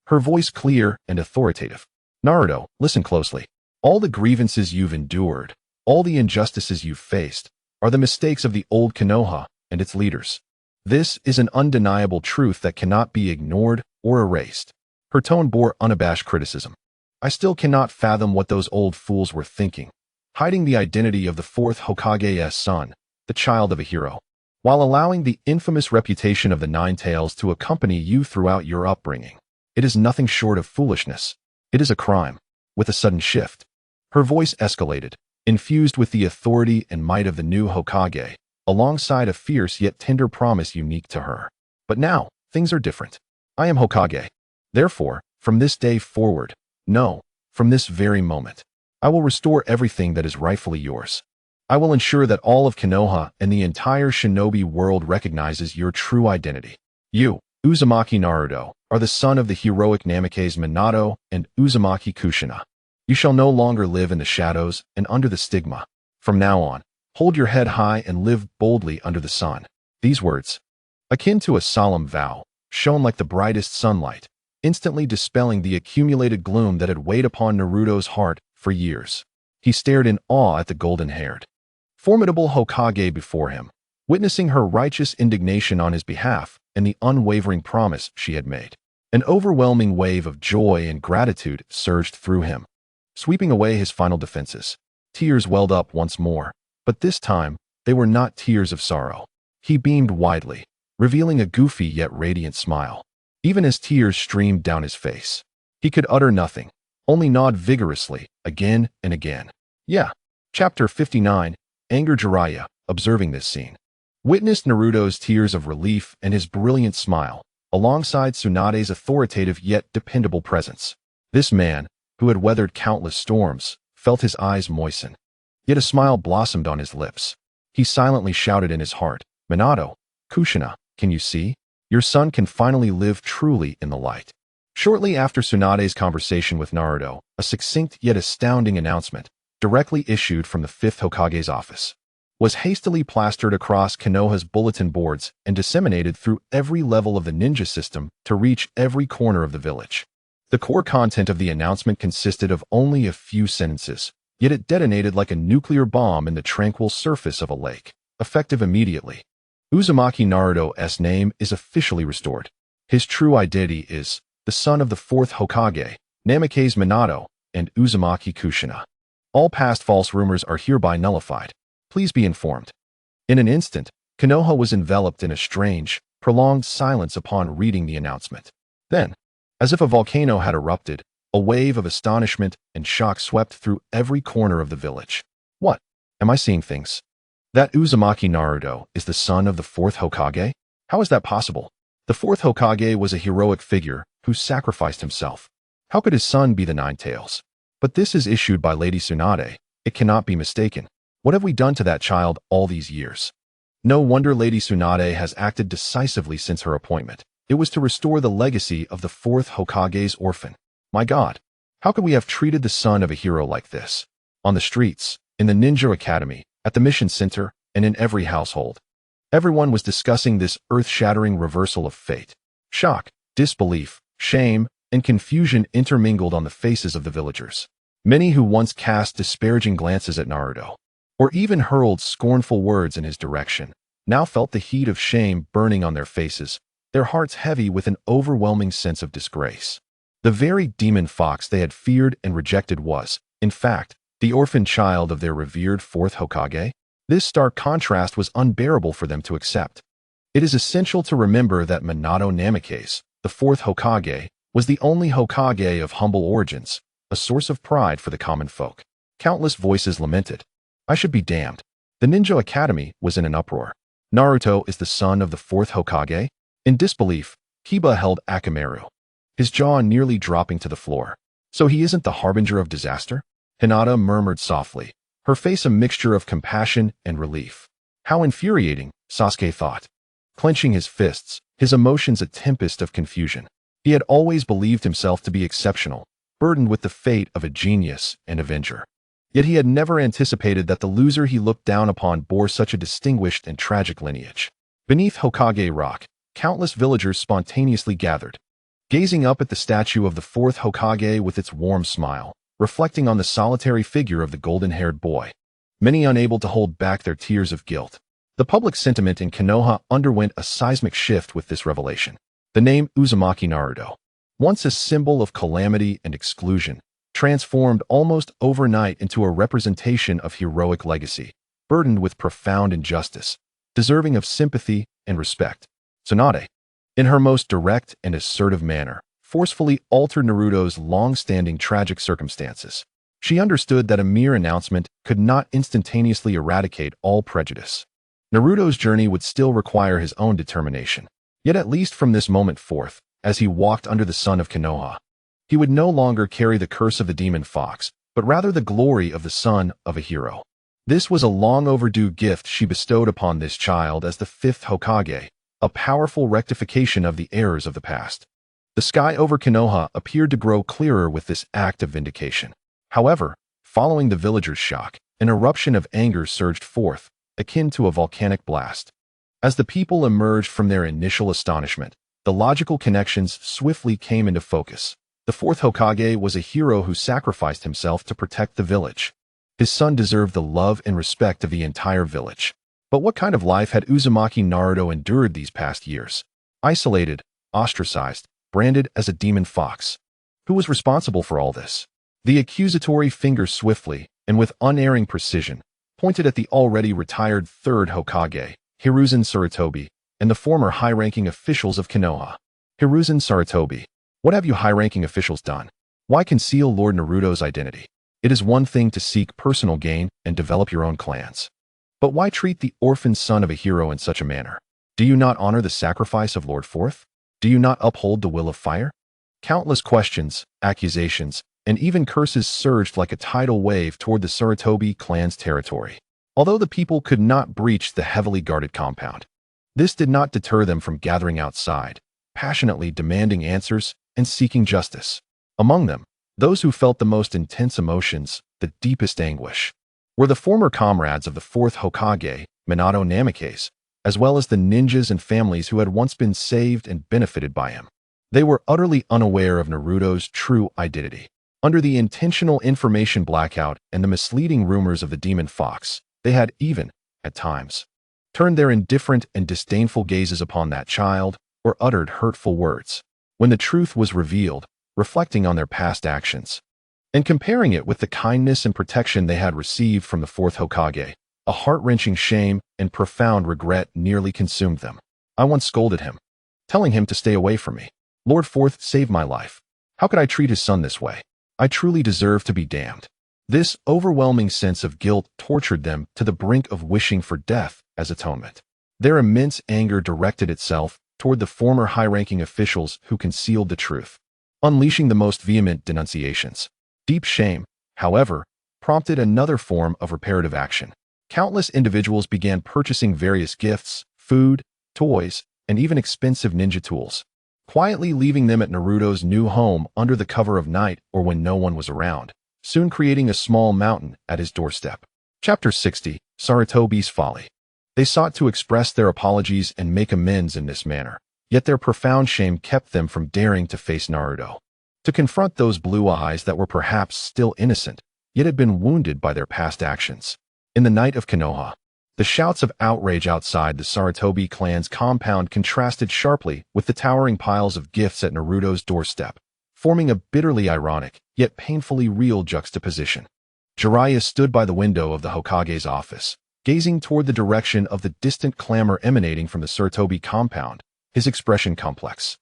her voice clear and authoritative. Naruto, listen closely. All the grievances you've endured, all the injustices you've faced, are the mistakes of the old Konoha and its leaders. This is an undeniable truth that cannot be ignored or erased. Her tone bore unabashed criticism. I still cannot fathom what those old fools were thinking, hiding the identity of the fourth Hokage's son, the child of a hero, while allowing the infamous reputation of the Nine Tails to accompany you throughout your upbringing. It is nothing short of foolishness. It is a crime. With a sudden shift, her voice escalated, infused with the authority and might of the new Hokage, alongside a fierce yet tender promise unique to her. But now, things are different. I am Hokage. Therefore, from this day forward, no, from this very moment, I will restore everything that is rightfully yours. I will ensure that all of Konoha and the entire Shinobi world recognizes your true identity. You, Uzumaki Naruto, are the son of the heroic Namikaze Minato and Uzumaki Kushina. You shall no longer live in the shadows and under the stigma. From now on, hold your head high and live boldly under the sun. These words, akin to a solemn vow, shone like the brightest sunlight, instantly dispelling the accumulated gloom that had weighed upon Naruto's heart for years. He stared in awe at the golden-haired, formidable Hokage before him, witnessing her righteous indignation on his behalf and the unwavering promise she had made. An overwhelming wave of joy and gratitude surged through him, sweeping away his final defenses. Tears welled up once more, but this time, they were not tears of sorrow. He beamed widely, revealing a goofy yet radiant smile. Even as tears streamed down his face, he could utter nothing, only nod vigorously, again and again. Yeah. Chapter 59, Anger. Jiraiya, observing this scene, witnessed Naruto's tears of relief and his brilliant smile, alongside Tsunade's authoritative yet dependable presence. This man, who had weathered countless storms, felt his eyes moisten. Yet a smile blossomed on his lips. He silently shouted in his heart, Minato, Kushina, can you see? Your son can finally live truly in the light. Shortly after Tsunade's conversation with Naruto, a succinct yet astounding announcement, directly issued from the 5th Hokage's office, was hastily plastered across Konoha's bulletin boards and disseminated through every level of the ninja system to reach every corner of the village. The core content of the announcement consisted of only a few sentences, yet it detonated like a nuclear bomb in the tranquil surface of a lake, effective immediately. Uzumaki Naruto's name is officially restored. His true identity is the son of the 4th Hokage, Namikaze Minato, and Uzumaki Kushina. All past false rumors are hereby nullified. Please be informed. In an instant, Konoha was enveloped in a strange, prolonged silence upon reading the announcement. Then, as if a volcano had erupted, a wave of astonishment and shock swept through every corner of the village. What? Am I seeing things? That Uzumaki Naruto is the son of the 4th Hokage? How is that possible? The 4th Hokage was a heroic figure who sacrificed himself. How could his son be the Nine Tails? But this is issued by Lady Tsunade. It cannot be mistaken. What have we done to that child all these years? No wonder Lady Tsunade has acted decisively since her appointment. It was to restore the legacy of the 4th Hokage's orphan. My God, how could we have treated the son of a hero like this? On the streets, in the ninja academy, at the mission center, and in every household, everyone was discussing this earth-shattering reversal of fate. Shock, disbelief, shame, and confusion intermingled on the faces of the villagers. Many who once cast disparaging glances at Naruto, or even hurled scornful words in his direction, now felt the heat of shame burning on their faces, their hearts heavy with an overwhelming sense of disgrace. The very demon fox they had feared and rejected was, in fact, the orphan child of their revered fourth Hokage. This stark contrast was unbearable for them to accept. It is essential to remember that Minato Namikaze, the fourth Hokage, was the only Hokage of humble origins, a source of pride for the common folk. Countless voices lamented. I should be damned. The Ninja Academy was in an uproar. Naruto is the son of the fourth Hokage? In disbelief, Kiba held Akamaru, his jaw nearly dropping to the floor. So he isn't the harbinger of disaster? Hinata murmured softly, her face a mixture of compassion and relief. How infuriating, Sasuke thought. Clenching his fists, his emotions a tempest of confusion. He had always believed himself to be exceptional, burdened with the fate of a genius and avenger. Yet he had never anticipated that the loser he looked down upon bore such a distinguished and tragic lineage. Beneath Hokage Rock, countless villagers spontaneously gathered, gazing up at the statue of the fourth Hokage with its warm smile, reflecting on the solitary figure of the golden-haired boy. Many unable to hold back their tears of guilt. The public sentiment in Konoha underwent a seismic shift with this revelation. The name Uzumaki Naruto, once a symbol of calamity and exclusion, transformed almost overnight into a representation of heroic legacy, burdened with profound injustice, deserving of sympathy and respect. Tsunade, in her most direct and assertive manner, forcefully altered Naruto's long-standing tragic circumstances. She understood that a mere announcement could not instantaneously eradicate all prejudice. Naruto's journey would still require his own determination. Yet at least from this moment forth, as he walked under the sun of Konoha, he would no longer carry the curse of the demon fox, but rather the glory of the son of a hero. This was a long overdue gift she bestowed upon this child as the fifth Hokage, a powerful rectification of the errors of the past. The sky over Konoha appeared to grow clearer with this act of vindication. However, following the villagers' shock, an eruption of anger surged forth, akin to a volcanic blast. As the people emerged from their initial astonishment, the logical connections swiftly came into focus. The fourth Hokage was a hero who sacrificed himself to protect the village. His son deserved the love and respect of the entire village. But what kind of life had Uzumaki Naruto endured these past years? Isolated, ostracized, branded as a demon fox. Who was responsible for all this? The accusatory finger swiftly, and with unerring precision, pointed at the already retired third Hokage, Hiruzen Sarutobi, and the former high-ranking officials of Konoha. Hiruzen Sarutobi, what have you high-ranking officials done? Why conceal Lord Naruto's identity? It is one thing to seek personal gain and develop your own clans. But why treat the orphan son of a hero in such a manner? Do you not honor the sacrifice of Lord Fourth? Do you not uphold the will of fire? Countless questions, accusations, and even curses surged like a tidal wave toward the Sarutobi clan's territory. Although the people could not breach the heavily guarded compound, this did not deter them from gathering outside, passionately demanding answers and seeking justice. Among them, those who felt the most intense emotions, the deepest anguish, were the former comrades of the fourth Hokage, Minato Namikaze, as well as the ninjas and families who had once been saved and benefited by him. They were utterly unaware of Naruto's true identity. Under the intentional information blackout and the misleading rumors of the demon fox, they had even, at times, turned their indifferent and disdainful gazes upon that child or uttered hurtful words. When the truth was revealed, reflecting on their past actions, and comparing it with the kindness and protection they had received from the fourth Hokage, a heart-wrenching shame and profound regret nearly consumed them. I once scolded him, telling him to stay away from me. Lord Fourth saved my life. How could I treat his son this way? I truly deserve to be damned. This overwhelming sense of guilt tortured them to the brink of wishing for death as atonement. Their immense anger directed itself toward the former high-ranking officials who concealed the truth, unleashing the most vehement denunciations. Deep shame, however, prompted another form of reparative action. Countless individuals began purchasing various gifts, food, toys, and even expensive ninja tools, quietly leaving them at Naruto's new home under the cover of night or when no one was around, soon creating a small mountain at his doorstep. Chapter 60, Sarutobi's Folly. They sought to express their apologies and make amends in this manner, yet their profound shame kept them from daring to face Naruto. to confront those blue eyes that were perhaps still innocent, yet had been wounded by their past actions. In the night of Konoha, the shouts of outrage outside the Sarutobi clan's compound contrasted sharply with the towering piles of gifts at Naruto's doorstep, forming a bitterly ironic, yet painfully real juxtaposition. Jiraiya stood by the window of the Hokage's office, gazing toward the direction of the distant clamor emanating from the Sarutobi compound, his expression complex.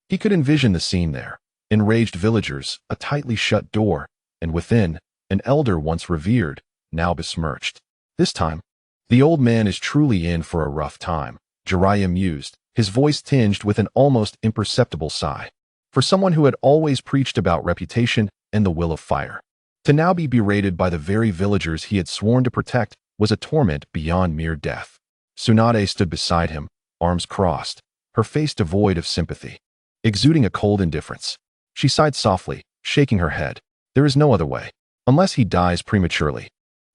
He could envision the scene there: enraged villagers, a tightly shut door, and within, an elder once revered, now besmirched. This time, the old man is truly in for a rough time, Jiraiya mused, his voice tinged with an almost imperceptible sigh. For someone who had always preached about reputation and the will of fire, to now be berated by the very villagers he had sworn to protect was a torment beyond mere death. Tsunade stood beside him, arms crossed, her face devoid of sympathy, exuding a cold indifference. She sighed softly, shaking her head. There is no other way. Unless he dies prematurely.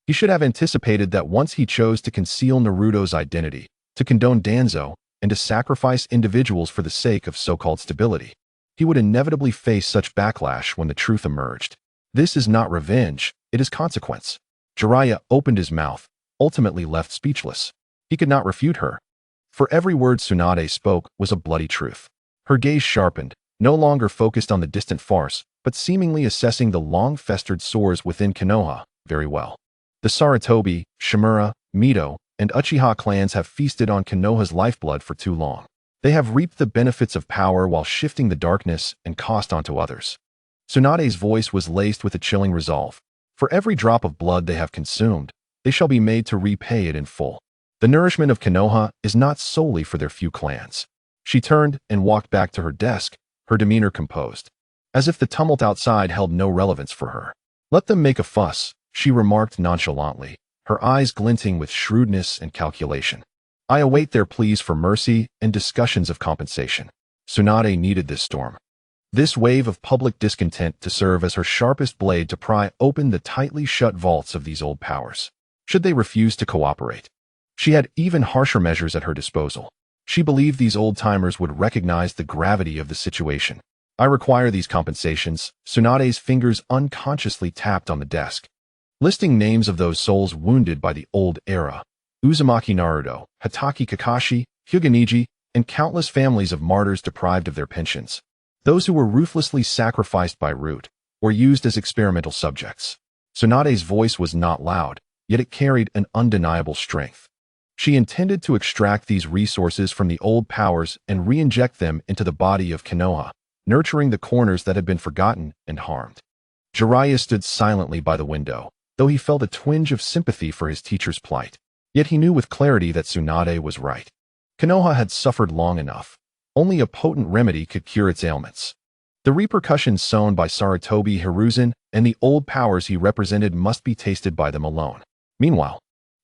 He should have anticipated that once he chose to conceal Naruto's identity, to condone Danzo, and to sacrifice individuals for the sake of so-called stability, he would inevitably face such backlash when the truth emerged. This is not revenge, it is consequence. Jiraiya opened his mouth, ultimately left speechless. He could not refute her. For every word Tsunade spoke was a bloody truth. Her gaze sharpened, no longer focused on the distant farce, but seemingly assessing the long-festered sores within Konoha. Very well. The Sarutobi, Shimura, Mito, and Uchiha clans have feasted on Konoha's lifeblood for too long. They have reaped the benefits of power while shifting the darkness and cost onto others. Tsunade's voice was laced with a chilling resolve. For every drop of blood they have consumed, they shall be made to repay it in full. The nourishment of Konoha is not solely for their few clans. She turned and walked back to her desk, her demeanor composed, as if the tumult outside held no relevance for her. Let them make a fuss, she remarked nonchalantly, her eyes glinting with shrewdness and calculation. I await their pleas for mercy and discussions of compensation. Tsunade needed this storm, this wave of public discontent, to serve as her sharpest blade to pry open the tightly shut vaults of these old powers. Should they refuse to cooperate? She had even harsher measures at her disposal. She believed these old-timers would recognize the gravity of the situation. I require these compensations. Tsunade's fingers unconsciously tapped on the desk, listing names of those souls wounded by the old era: Uzumaki Naruto, Hatake Kakashi, Hyuganiji, and countless families of martyrs deprived of their pensions. Those who were ruthlessly sacrificed by Root, or used as experimental subjects. Tsunade's voice was not loud, yet it carried an undeniable strength. She intended to extract these resources from the old powers and re-inject them into the body of Konoha, nurturing the corners that had been forgotten and harmed. Jiraiya stood silently by the window, though he felt a twinge of sympathy for his teacher's plight. Yet he knew with clarity that Tsunade was right. Konoha had suffered long enough. Only a potent remedy could cure its ailments. The repercussions sown by Sarutobi Hiruzen and the old powers he represented must be tasted by them alone. Meanwhile,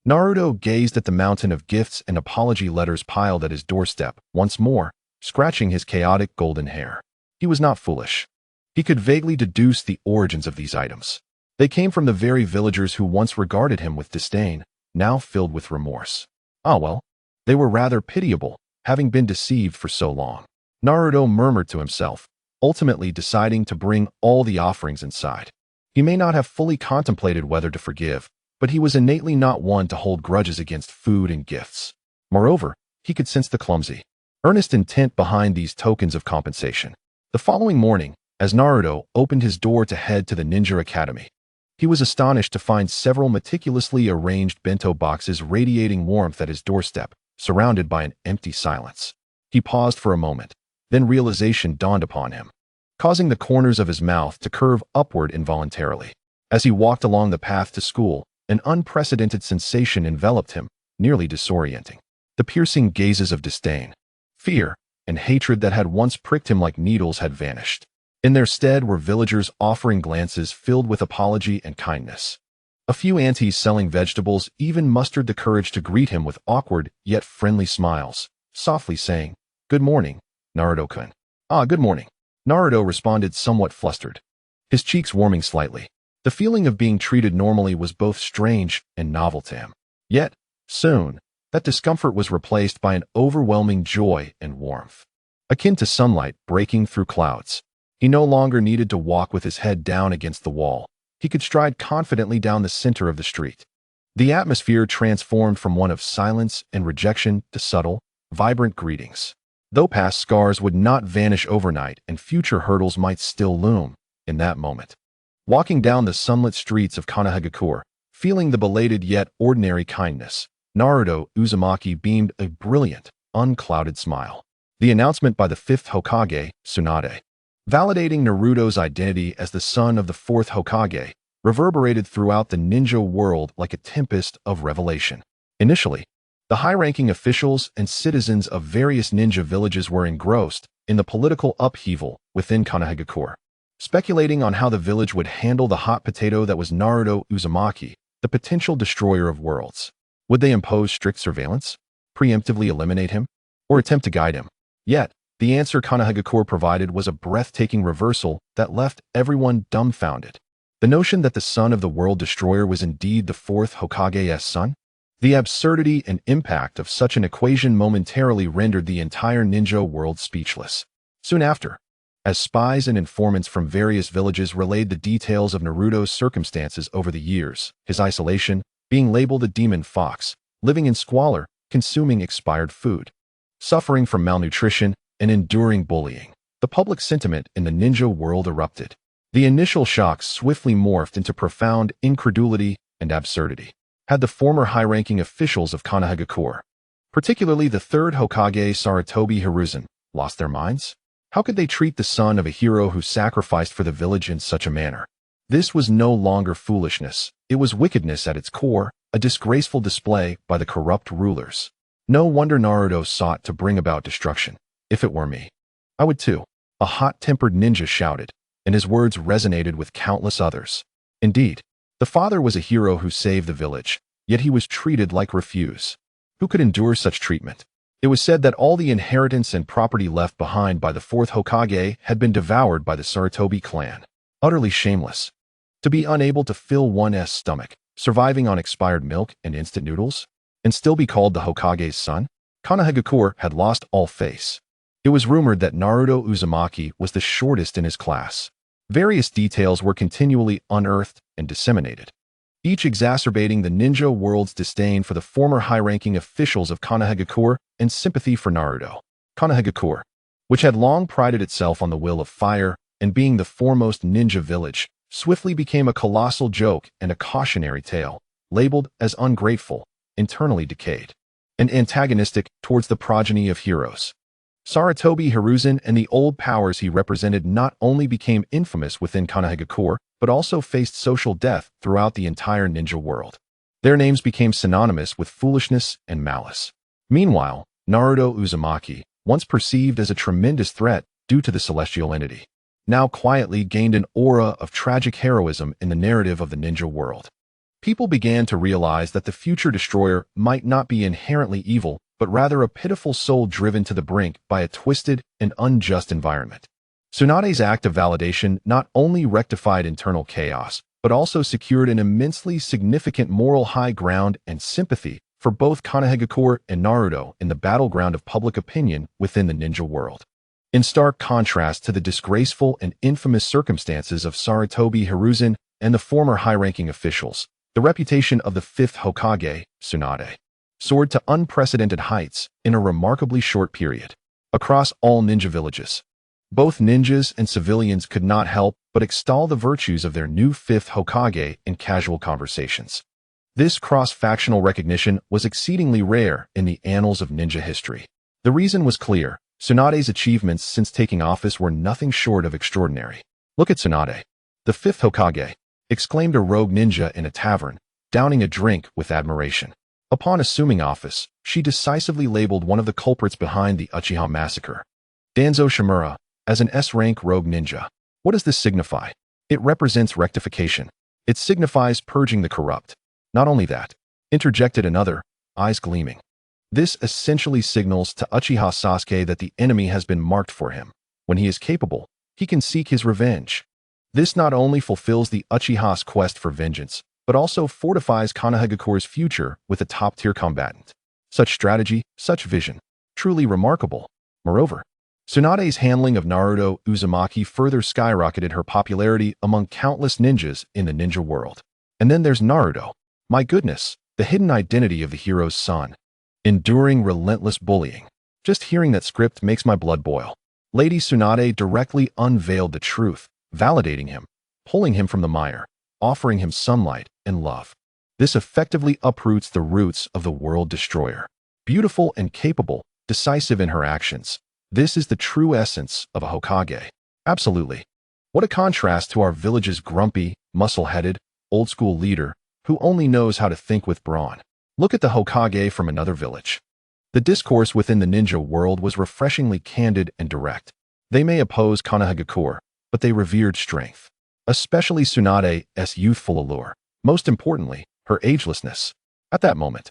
Naruto gazed at the mountain of gifts and apology letters piled at his doorstep, once more, scratching his chaotic golden hair. He was not foolish. He could vaguely deduce the origins of these items. They came from the very villagers who once regarded him with disdain, now filled with remorse. Ah well, they were rather pitiable, having been deceived for so long. Naruto murmured to himself, ultimately deciding to bring all the offerings inside. He may not have fully contemplated whether to forgive, but he was innately not one to hold grudges against food and gifts. Moreover, he could sense the clumsy, earnest intent behind these tokens of compensation. The following morning, as Naruto opened his door to head to the ninja academy, he was astonished to find several meticulously arranged bento boxes radiating warmth at his doorstep, surrounded by an empty silence. He paused for a moment, then realization dawned upon him, causing the corners of his mouth to curve upward involuntarily. As he walked along the path to school, an unprecedented sensation enveloped him, nearly disorienting. The piercing gazes of disdain, fear, and hatred that had once pricked him like needles had vanished. In their stead were villagers offering glances filled with apology and kindness. A few aunties selling vegetables even mustered the courage to greet him with awkward yet friendly smiles, softly saying, "Good morning, Naruto-kun." "Ah, good morning." Naruto responded, somewhat flustered, his cheeks warming slightly. The feeling of being treated normally was both strange and novel to him. Yet, soon, that discomfort was replaced by an overwhelming joy and warmth, akin to sunlight breaking through clouds. He no longer needed to walk with his head down against the wall. He could stride confidently down the center of the street. The atmosphere transformed from one of silence and rejection to subtle, vibrant greetings. Though past scars would not vanish overnight and future hurdles might still loom, in that moment. Walking down the sunlit streets of Konoha, feeling the belated yet ordinary kindness, Naruto Uzumaki beamed a brilliant, unclouded smile. The announcement by the fifth Hokage, Tsunade, validating Naruto's identity as the son of the fourth Hokage, reverberated throughout the ninja world like a tempest of revelation. Initially, the high-ranking officials and citizens of various ninja villages were engrossed in the political upheaval within Konoha, speculating on how the village would handle the hot potato that was Naruto Uzumaki, the potential destroyer of worlds. Would they impose strict surveillance, preemptively eliminate him, or attempt to guide him? Yet, the answer Konoha provided was a breathtaking reversal that left everyone dumbfounded. The notion that the son of the world destroyer was indeed the fourth Hokage's son? The absurdity and impact of such an equation momentarily rendered the entire ninja world speechless. Soon after, as spies and informants from various villages relayed the details of Naruto's circumstances over the years, his isolation, being labeled a demon fox, living in squalor, consuming expired food, suffering from malnutrition, and enduring bullying, the public sentiment in the ninja world erupted. The initial shock swiftly morphed into profound incredulity and absurdity. Had the former high-ranking officials of Konoha, particularly the third Hokage Sarutobi Hiruzen, lost their minds? How could they treat the son of a hero who sacrificed for the village in such a manner? This was no longer foolishness. It was wickedness at its core, a disgraceful display by the corrupt rulers. No wonder Naruto sought to bring about destruction. If it were me, I would too, a hot-tempered ninja shouted, and his words resonated with countless others. Indeed, the father was a hero who saved the village, yet he was treated like refuse. Who could endure such treatment? It was said that all the inheritance and property left behind by the fourth Hokage had been devoured by the Sarutobi clan. Utterly shameless. To be unable to fill one's stomach, surviving on expired milk and instant noodles, and still be called the Hokage's son? Konoha had lost all face. It was rumored that Naruto Uzumaki was the shortest in his class. Various details were continually unearthed and disseminated, each exacerbating the ninja world's disdain for the former high-ranking officials of Konoha and sympathy for Naruto. Konoha, which had long prided itself on the will of fire and being the foremost ninja village, swiftly became a colossal joke and a cautionary tale, labeled as ungrateful, internally decayed, and antagonistic towards the progeny of heroes. Sarutobi Hiruzen and the old powers he represented not only became infamous within Konoha, but also faced social death throughout the entire ninja world. Their names became synonymous with foolishness and malice. Meanwhile, Naruto Uzumaki, once perceived as a tremendous threat due to the celestial entity, now quietly gained an aura of tragic heroism in the narrative of the ninja world. People began to realize that the future destroyer might not be inherently evil, but rather a pitiful soul driven to the brink by a twisted and unjust environment. Tsunade's act of validation not only rectified internal chaos, but also secured an immensely significant moral high ground and sympathy for both Konoha and Naruto in the battleground of public opinion within the ninja world. In stark contrast to the disgraceful and infamous circumstances of Sarutobi Hiruzen and the former high-ranking officials, the reputation of the fifth Hokage, Tsunade, soared to unprecedented heights in a remarkably short period. Across all ninja villages, both ninjas and civilians could not help but extol the virtues of their new fifth Hokage in casual conversations. This cross-factional recognition was exceedingly rare in the annals of ninja history. The reason was clear. Tsunade's achievements since taking office were nothing short of extraordinary. "Look at Tsunade, the fifth Hokage," exclaimed a rogue ninja in a tavern, downing a drink with admiration. Upon assuming office, she decisively labeled one of the culprits behind the Uchiha Massacre, Danzo Shimura, as an S-rank rogue ninja. What does this signify? It represents rectification. It signifies purging the corrupt. Not only that, interjected another, eyes gleaming. This essentially signals to Uchiha Sasuke that the enemy has been marked for him. When he is capable, he can seek his revenge. This not only fulfills the Uchiha's quest for vengeance, but also fortifies Konoha's future with a top-tier combatant. Such strategy, such vision, truly remarkable. Moreover, Tsunade's handling of Naruto Uzumaki further skyrocketed her popularity among countless ninjas in the ninja world. And then there's Naruto. My goodness, the hidden identity of the hero's son. Enduring relentless bullying. Just hearing that script makes my blood boil. Lady Tsunade directly unveiled the truth, validating him, pulling him from the mire, offering him sunlight and love. This effectively uproots the roots of the world destroyer. Beautiful and capable, decisive in her actions. This is the true essence of a Hokage. Absolutely. What a contrast to our village's grumpy, muscle-headed, old-school leader who only knows how to think with brawn. Look at the Hokage from another village. The discourse within the ninja world was refreshingly candid and direct. They may oppose Konoha, but they revered strength, especially Tsunade's youthful allure. Most importantly, her agelessness. At that moment,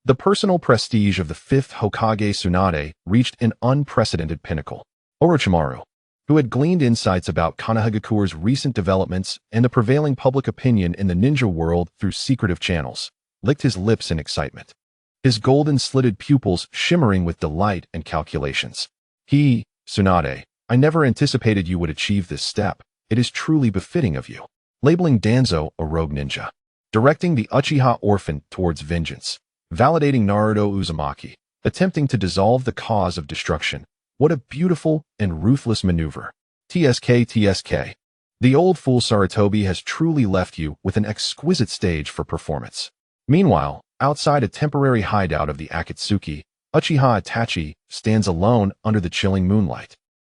the personal prestige of the fifth Hokage Tsunade reached an unprecedented pinnacle. Orochimaru, who had gleaned insights about Konoha's recent developments and the prevailing public opinion in the ninja world through secretive channels, licked his lips in excitement, his golden slitted pupils shimmering with delight and calculations. Tsunade, I never anticipated you would achieve this step. It is truly befitting of you. Labeling Danzo a rogue ninja, directing the Uchiha orphan towards vengeance, validating Naruto Uzumaki, attempting to dissolve the cause of destruction. What a beautiful and ruthless maneuver. TSK. The old fool Sarutobi has truly left you with an exquisite stage for performance. Meanwhile, outside a temporary hideout of the Akatsuki, Uchiha Itachi stands alone under the chilling moonlight,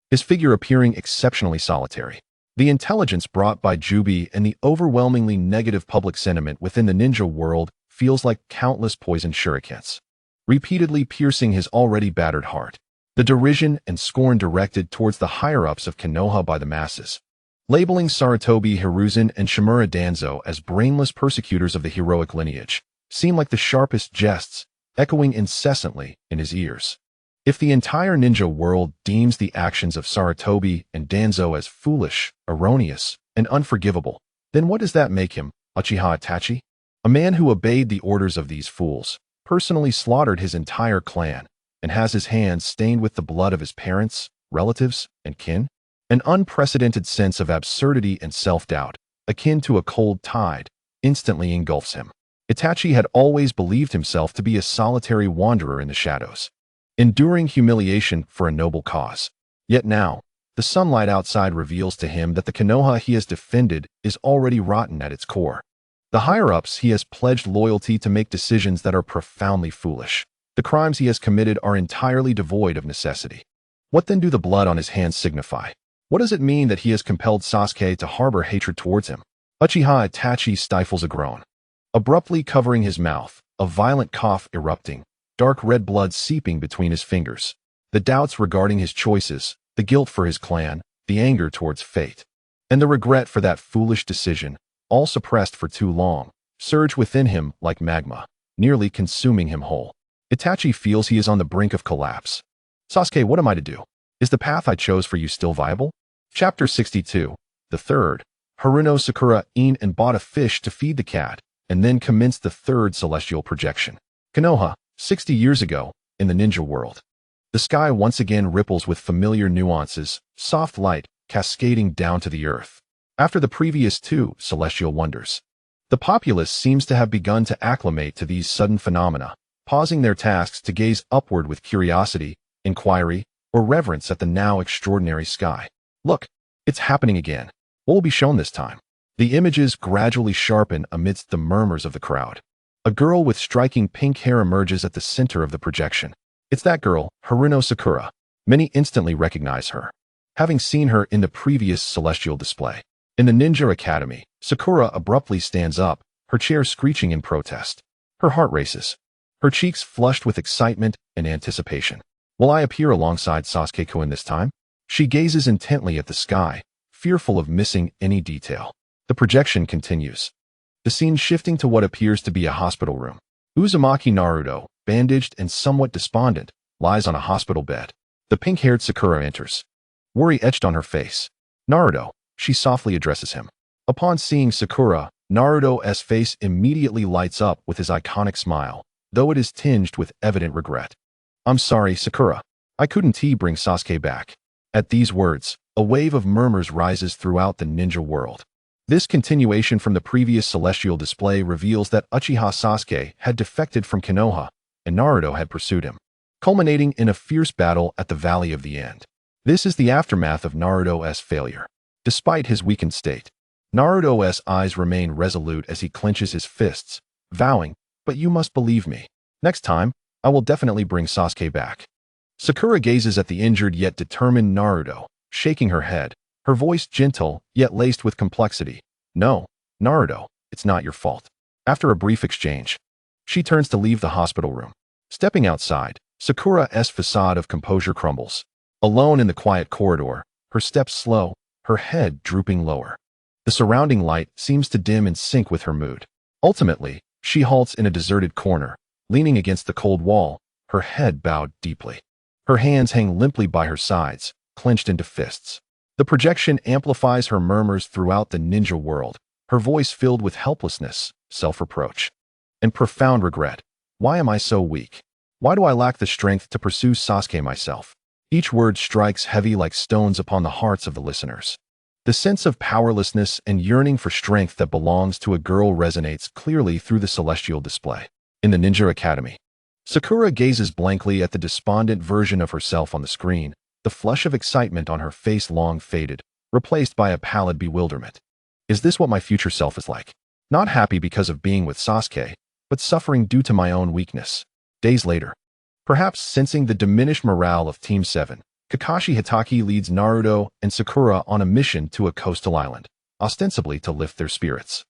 his figure appearing exceptionally solitary. The intelligence brought by Jubi and the overwhelmingly negative public sentiment within the ninja world feels like countless poisoned shurikens, repeatedly piercing his already battered heart. The derision and scorn directed towards the higher-ups of Konoha by the masses, labeling Sarutobi Hiruzen and Shimura Danzo as brainless persecutors of the heroic lineage, seem like the sharpest jests, echoing incessantly in his ears. If the entire ninja world deems the actions of Sarutobi and Danzo as foolish, erroneous, and unforgivable, then what does that make him, Uchiha Itachi? A man who obeyed the orders of these fools, personally slaughtered his entire clan, and has his hands stained with the blood of his parents, relatives, and kin? An unprecedented sense of absurdity and self-doubt, akin to a cold tide, instantly engulfs him. Itachi had always believed himself to be a solitary wanderer in the shadows, enduring humiliation for a noble cause. Yet now, the sunlight outside reveals to him that the Konoha he has defended is already rotten at its core. The higher-ups he has pledged loyalty to make decisions that are profoundly foolish. The crimes he has committed are entirely devoid of necessity. What then do the blood on his hands signify? What does it mean that he has compelled Sasuke to harbor hatred towards him? Uchiha Itachi stifles a groan, abruptly covering his mouth, a violent cough erupting, dark red blood seeping between his fingers. The doubts regarding his choices, the guilt for his clan, the anger towards fate, and the regret for that foolish decision, all suppressed for too long, surge within him like magma, nearly consuming him whole. Itachi feels he is on the brink of collapse. Sasuke, what am I to do? Is the path I chose for you still viable? Chapter 62. The third. Haruno Sakura Yin An bought a fish to feed the cat, and then commenced the third celestial projection. Konoha, 60 years ago, in the ninja world. The sky once again ripples with familiar nuances, soft light cascading down to the earth. After the previous two celestial wonders, the populace seems to have begun to acclimate to these sudden phenomena, pausing their tasks to gaze upward with curiosity, inquiry, or reverence at the now extraordinary sky. Look, it's happening again. What will be shown this time? The images gradually sharpen amidst the murmurs of the crowd. A girl with striking pink hair emerges at the center of the projection. It's that girl, Haruno Sakura. Many instantly recognize her, having seen her in the previous celestial display. In the Ninja Academy, Sakura abruptly stands up, her chair screeching in protest. Her heart races, her cheeks flushed with excitement and anticipation. Will I appear alongside Sasuke-kun this time? She gazes intently at the sky, fearful of missing any detail. The projection continues, the scene shifting to what appears to be a hospital room. Uzumaki Naruto, bandaged and somewhat despondent, lies on a hospital bed. The pink-haired Sakura enters, worry etched on her face. Naruto, she softly addresses him. Upon seeing Sakura, Naruto's face immediately lights up with his iconic smile, though it is tinged with evident regret. I'm sorry, Sakura. I couldn't bring Sasuke back. At these words, a wave of murmurs rises throughout the ninja world. This continuation from the previous celestial display reveals that Uchiha Sasuke had defected from Konoha, and Naruto had pursued him, culminating in a fierce battle at the Valley of the End. This is the aftermath of Naruto's failure. Despite his weakened state, Naruto's eyes remain resolute as he clenches his fists, vowing, "But you must believe me. Next time, I will definitely bring Sasuke back." Sakura gazes at the injured yet determined Naruto, shaking her head, her voice gentle yet laced with complexity. "No, Naruto, it's not your fault." After a brief exchange, she turns to leave the hospital room. Stepping outside, Sakura's facade of composure crumbles. Alone in the quiet corridor, her steps slow, her head drooping lower. The surrounding light seems to dim in sync with her mood. Ultimately, she halts in a deserted corner, leaning against the cold wall, her head bowed deeply. Her hands hang limply by her sides, clenched into fists. The projection amplifies her murmurs throughout the ninja world, her voice filled with helplessness, self-reproach, and profound regret. Why am I so weak? Why do I lack the strength to pursue Sasuke myself? Each word strikes heavy like stones upon the hearts of the listeners. The sense of powerlessness and yearning for strength that belongs to a girl resonates clearly through the celestial display. In the Ninja Academy, Sakura gazes blankly at the despondent version of herself on the screen, the flush of excitement on her face long faded, replaced by a pallid bewilderment. Is this what my future self is like? Not happy because of being with Sasuke, but suffering due to my own weakness. Days later, perhaps sensing the diminished morale of Team 7, Kakashi Hitaki leads Naruto and Sakura on a mission to a coastal island, ostensibly to lift their spirits.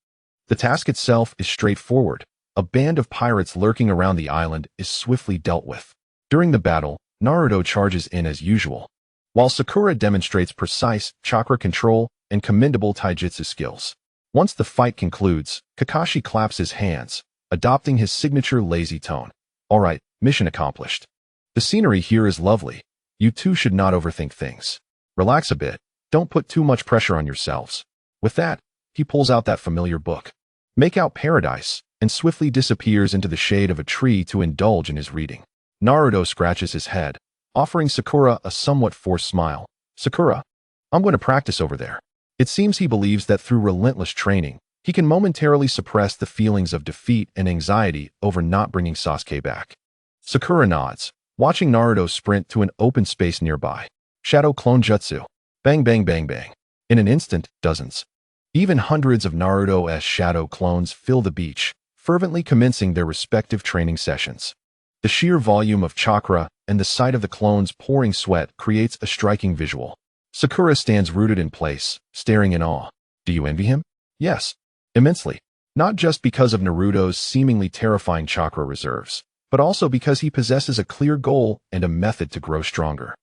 The task itself is straightforward. A band of pirates lurking around the island is swiftly dealt with. During the battle, Naruto charges in as usual, while Sakura demonstrates precise chakra control and commendable taijutsu skills. Once the fight concludes, Kakashi claps his hands, adopting his signature lazy tone. "All right, mission accomplished. The scenery here is lovely. You two should not overthink things. Relax a bit, don't put too much pressure on yourselves." With that, he pulls out that familiar book, Make Out Paradise, and swiftly disappears into the shade of a tree to indulge in his reading. Naruto scratches his head, offering Sakura a somewhat forced smile. "Sakura, I'm going to practice over there." It seems he believes that through relentless training, he can momentarily suppress the feelings of defeat and anxiety over not bringing Sasuke back. Sakura nods, watching Naruto sprint to an open space nearby. Shadow Clone Jutsu. Bang bang bang bang. In an instant, dozens, even hundreds of Naruto's shadow clones fill the beach, fervently commencing their respective training sessions. The sheer volume of chakra and the sight of the clones pouring sweat creates a striking visual. Sakura stands rooted in place, staring in awe. Do you envy him? Yes, immensely. Not just because of Naruto's seemingly terrifying chakra reserves, but also because he possesses a clear goal and a method to grow stronger.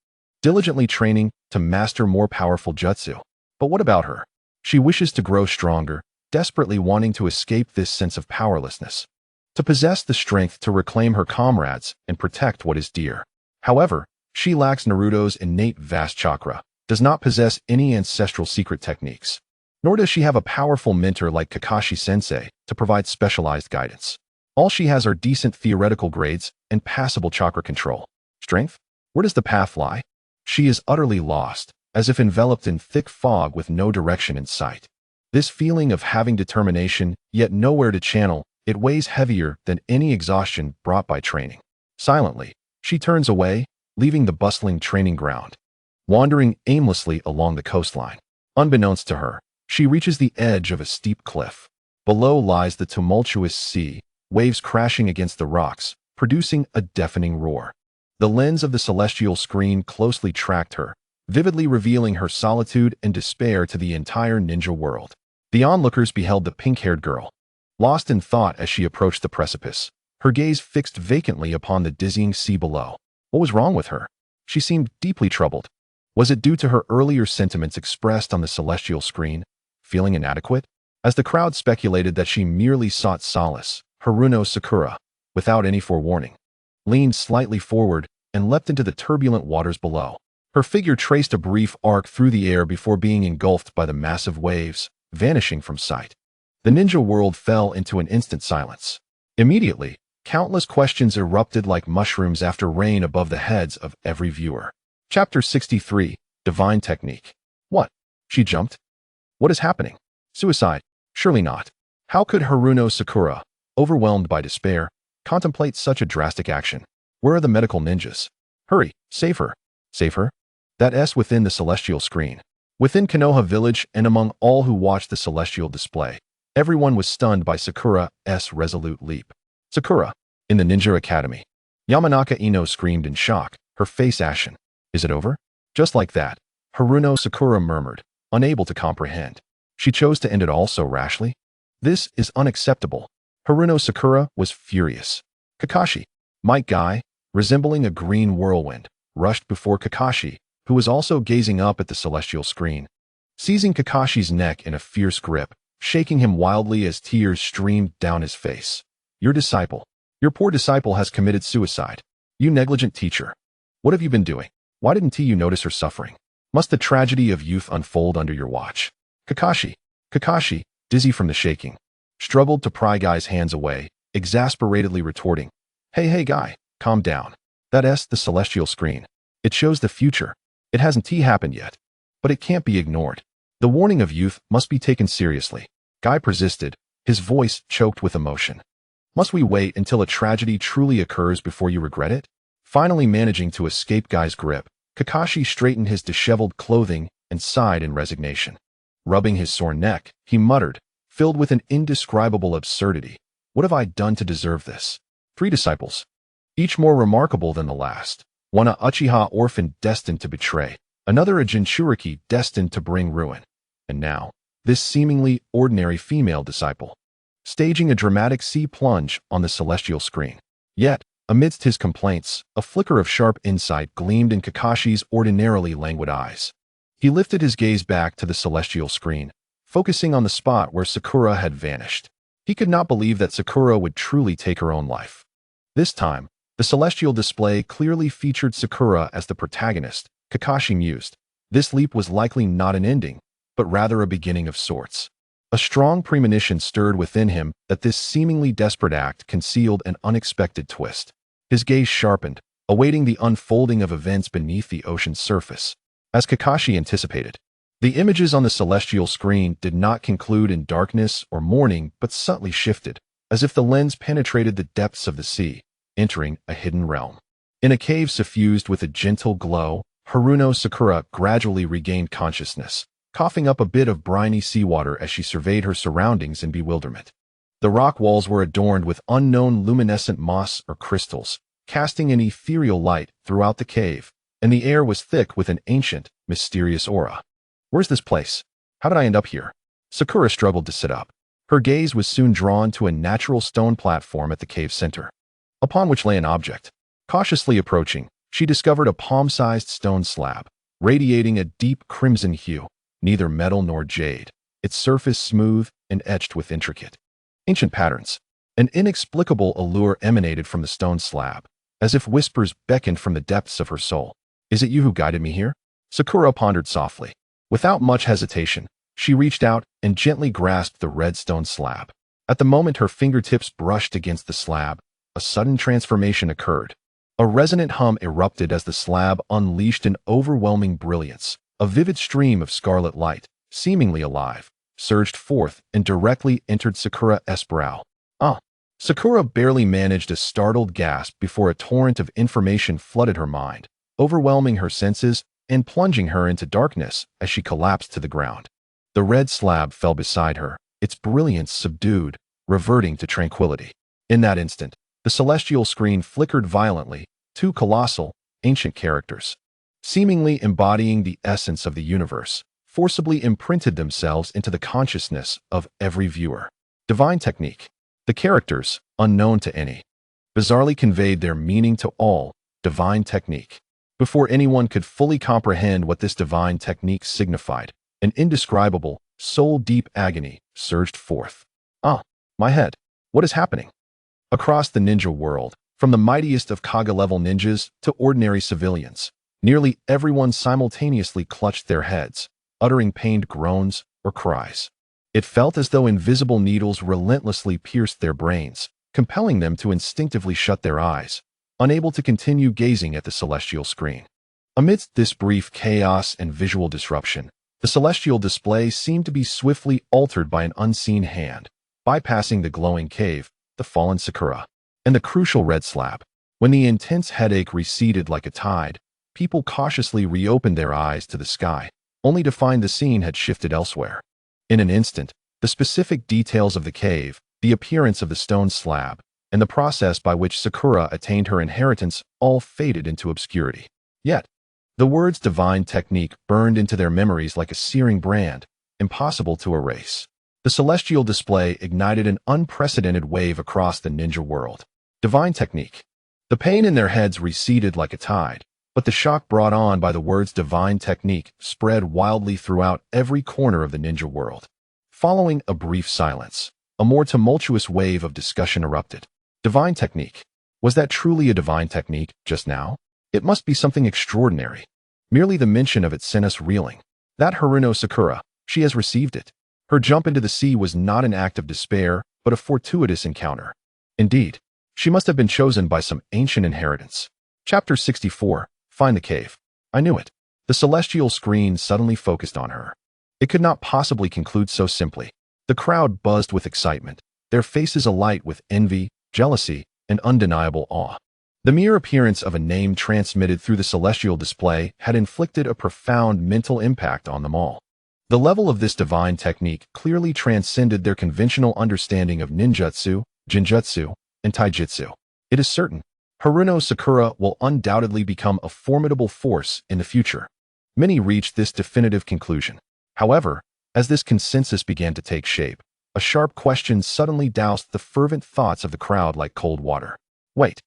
Diligently training to master more powerful jutsu. But what about her? She wishes to grow stronger, desperately wanting to escape this sense of powerlessness, to possess the strength to reclaim her comrades and protect what is dear. However, she lacks Naruto's innate vast chakra, does not possess any ancestral secret techniques, nor does she have a powerful mentor like Kakashi-sensei to provide specialized guidance. All she has are decent theoretical grades and passable chakra control. Strength? Where does the path lie? She is utterly lost, as if enveloped in thick fog with no direction in sight. This feeling of having determination, yet nowhere to channel, it weighs heavier than any exhaustion brought by training. Silently, she turns away, leaving the bustling training ground, wandering aimlessly along the coastline. Unbeknownst to her, she reaches the edge of a steep cliff. Below lies the tumultuous sea, waves crashing against the rocks, producing a deafening roar. The lens of the celestial screen closely tracked her, vividly revealing her solitude and despair to the entire ninja world. The onlookers beheld the pink-haired girl, lost in thought as she approached the precipice, her gaze fixed vacantly upon the dizzying sea below. What was wrong with her? She seemed deeply troubled. Was it due to her earlier sentiments expressed on the celestial screen, feeling inadequate? As the crowd speculated that she merely sought solace, Haruno Sakura, without any forewarning, leaned slightly forward and leapt into the turbulent waters below. Her figure traced a brief arc through the air before being engulfed by the massive waves, vanishing from sight. The ninja world fell into an instant silence. Immediately, countless questions erupted like mushrooms after rain above the heads of every viewer. Chapter 63. Divine technique. What? She jumped? What is happening? Suicide? Surely not. How could Haruno Sakura, overwhelmed by despair, contemplate such a drastic action? Where are the medical ninjas? Hurry, save her. Save her? That S within the celestial screen. Within Konoha village and among all who watched the celestial display, everyone was stunned by Sakura's resolute leap. Sakura, in the ninja academy. Yamanaka Ino screamed in shock, her face ashen. Is it over? Just like that, Haruno Sakura murmured, unable to comprehend. She chose to end it all so rashly? This is unacceptable. Haruno Sakura was furious. Kakashi, Might Guy, resembling a green whirlwind, rushed before Kakashi, who was also gazing up at the celestial screen. Seizing Kakashi's neck in a fierce grip, shaking him wildly as tears streamed down his face. Your poor disciple has committed suicide. You negligent teacher. What have you been doing? Why didn't you notice her suffering? Must the tragedy of youth unfold under your watch? Kakashi, dizzy from the shaking, struggled to pry Guy's hands away, exasperatedly retorting, Hey Guy, calm down. That's the celestial screen. It shows the future. It hasn't happened yet. But it can't be ignored. The warning of youth must be taken seriously. Guy persisted, his voice choked with emotion. Must we wait until a tragedy truly occurs before you regret it? Finally managing to escape Guy's grip, Kakashi straightened his disheveled clothing and sighed in resignation. Rubbing his sore neck, he muttered, filled with an indescribable absurdity. What have I done to deserve this? 3 disciples, each more remarkable than the last. One a Uchiha orphan destined to betray, another a Jinchuriki destined to bring ruin. And now, this seemingly ordinary female disciple, staging a dramatic sea plunge on the celestial screen. Yet, amidst his complaints, a flicker of sharp insight gleamed in Kakashi's ordinarily languid eyes. He lifted his gaze back to the celestial screen, focusing on the spot where Sakura had vanished. He could not believe that Sakura would truly take her own life. This time, the celestial display clearly featured Sakura as the protagonist. Kakashi mused. This leap was likely not an ending, but rather a beginning of sorts. A strong premonition stirred within him that this seemingly desperate act concealed an unexpected twist. His gaze sharpened, awaiting the unfolding of events beneath the ocean's surface. As Kakashi anticipated, the images on the celestial screen did not conclude in darkness or mourning, but subtly shifted, as if the lens penetrated the depths of the sea, entering a hidden realm. In a cave suffused with a gentle glow, Haruno Sakura gradually regained consciousness, coughing up a bit of briny seawater as she surveyed her surroundings in bewilderment. The rock walls were adorned with unknown luminescent moss or crystals, casting an ethereal light throughout the cave, and the air was thick with an ancient, mysterious aura. Where's this place? How did I end up here? Sakura struggled to sit up. Her gaze was soon drawn to a natural stone platform at the cave center, upon which lay an object. Cautiously approaching, she discovered a palm-sized stone slab, radiating a deep crimson hue, neither metal nor jade, its surface smooth and etched with intricate, ancient patterns. An inexplicable allure emanated from the stone slab, as if whispers beckoned from the depths of her soul. Is it you who guided me here? Sakura pondered softly. Without much hesitation, she reached out and gently grasped the red stone slab. At the moment her fingertips brushed against the slab, a sudden transformation occurred. A resonant hum erupted as the slab unleashed an overwhelming brilliance. A vivid stream of scarlet light, seemingly alive, surged forth and directly entered Sakura's brow. Sakura barely managed a startled gasp before a torrent of information flooded her mind, overwhelming her senses and plunging her into darkness as she collapsed to the ground. The red slab fell beside her, its brilliance subdued, reverting to tranquility. In that instant, the celestial screen flickered violently. 2 colossal, ancient characters, seemingly embodying the essence of the universe, forcibly imprinted themselves into the consciousness of every viewer. Divine technique. The characters, unknown to any, bizarrely conveyed their meaning to all. Divine technique. Before anyone could fully comprehend what this divine technique signified, an indescribable, soul-deep agony surged forth. My head. What is happening? Across the ninja world, from the mightiest of Kage-level ninjas to ordinary civilians, nearly everyone simultaneously clutched their heads, uttering pained groans or cries. It felt as though invisible needles relentlessly pierced their brains, compelling them to instinctively shut their eyes, unable to continue gazing at the celestial screen. Amidst this brief chaos and visual disruption, the celestial display seemed to be swiftly altered by an unseen hand, bypassing the glowing cave, the fallen Sakura, and the crucial red slab. When the intense headache receded like a tide, people cautiously reopened their eyes to the sky, only to find the scene had shifted elsewhere. In an instant, the specific details of the cave, the appearance of the stone slab, and the process by which Sakura attained her inheritance all faded into obscurity. Yet, the words divine technique burned into their memories like a searing brand, impossible to erase. The celestial display ignited an unprecedented wave across the ninja world. Divine technique. The pain in their heads receded like a tide, but the shock brought on by the words divine technique spread wildly throughout every corner of the ninja world. Following a brief silence, a more tumultuous wave of discussion erupted. Divine technique. Was that truly a divine technique just now? It must be something extraordinary. Merely the mention of it sent us reeling. That Haruno Sakura, she has received it. Her jump into the sea was not an act of despair, but a fortuitous encounter. Indeed, she must have been chosen by some ancient inheritance. Chapter 64. Find the cave. I knew it. The celestial screen suddenly focused on her. It could not possibly conclude so simply. The crowd buzzed with excitement, their faces alight with envy, jealousy, and undeniable awe. The mere appearance of a name transmitted through the celestial display had inflicted a profound mental impact on them all. The level of this divine technique clearly transcended their conventional understanding of ninjutsu, genjutsu, and taijutsu. It is certain, Haruno Sakura will undoubtedly become a formidable force in the future. Many reached this definitive conclusion. However, as this consensus began to take shape, a sharp question suddenly doused the fervent thoughts of the crowd like cold water. Wait.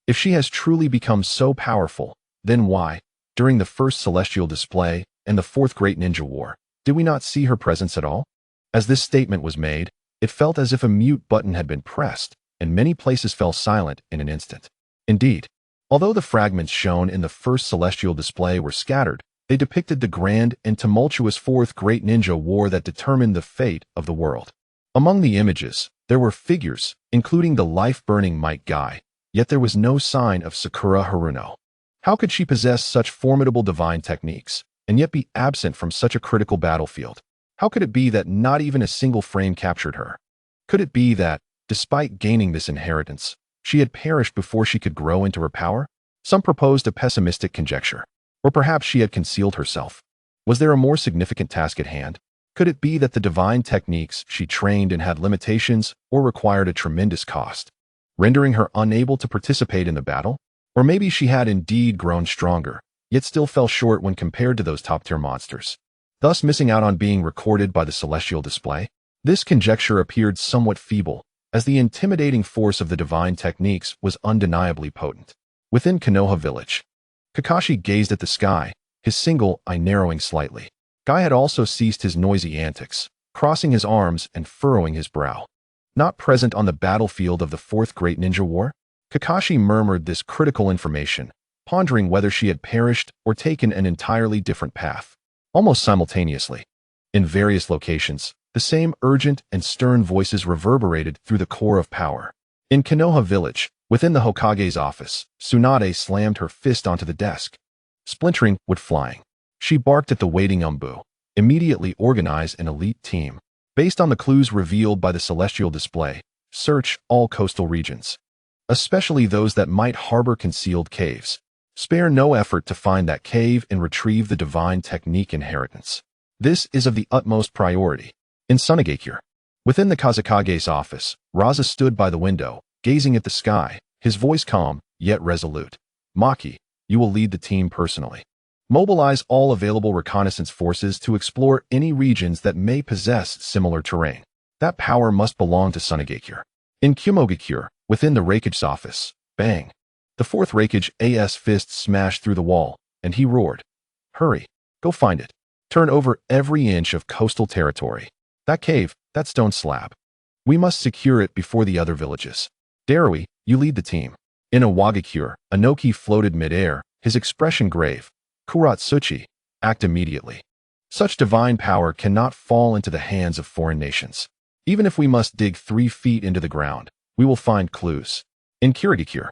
If she has truly become so powerful, then why, during the first celestial display and the fourth great ninja war, did we not see her presence at all? As this statement was made, it felt as if a mute button had been pressed, and many places fell silent in an instant. Indeed, although the fragments shown in the first celestial display were scattered, they depicted the grand and tumultuous fourth great ninja war that determined the fate of the world. Among the images, there were figures, including the life-burning Might Guy, yet there was no sign of Sakura Haruno. How could she possess such formidable divine techniques, and yet be absent from such a critical battlefield? How could it be that not even a single frame captured her? Could it be that, despite gaining this inheritance, she had perished before she could grow into her power? Some proposed a pessimistic conjecture. Or perhaps she had concealed herself. Was there a more significant task at hand? Could it be that the divine techniques she trained in had limitations or required a tremendous cost, rendering her unable to participate in the battle? Or maybe she had indeed grown stronger, yet still fell short when compared to those top-tier monsters, thus missing out on being recorded by the celestial display? This conjecture appeared somewhat feeble, as the intimidating force of the divine techniques was undeniably potent. Within Konoha village, Kakashi gazed at the sky, his single eye narrowing slightly. Guy had also ceased his noisy antics, crossing his arms and furrowing his brow. Not present on the battlefield of the fourth great ninja war, Kakashi murmured this critical information, pondering whether she had perished or taken an entirely different path. Almost simultaneously, in various locations, the same urgent and stern voices reverberated through the core of power. In Konoha village, within the Hokage's office, Tsunade slammed her fist onto the desk, splintering wood flying. She barked at the waiting Umbu, immediately organize an elite team. Based on the clues revealed by the celestial display, search all coastal regions, especially those that might harbor concealed caves. Spare no effort to find that cave and retrieve the divine technique inheritance. This is of the utmost priority. In Sunagakure, within the Kazekage's office, Raza stood by the window, gazing at the sky, his voice calm, yet resolute. Maki, you will lead the team personally. Mobilize all available reconnaissance forces to explore any regions that may possess similar terrain. That power must belong to Sunagakure. In Kumogakure, within the Raikage's office, bang. The fourth Raikage's fist smashed through the wall, and he roared. Hurry, go find it. Turn over every inch of coastal territory. That cave, that stone slab. We must secure it before the other villages. Darui, you lead the team. In Awagakure, Anoki floated midair, his expression grave. Kuratsuchi, act immediately. Such divine power cannot fall into the hands of foreign nations. Even if we must dig 3 feet into the ground, we will find clues. In Kirigakure,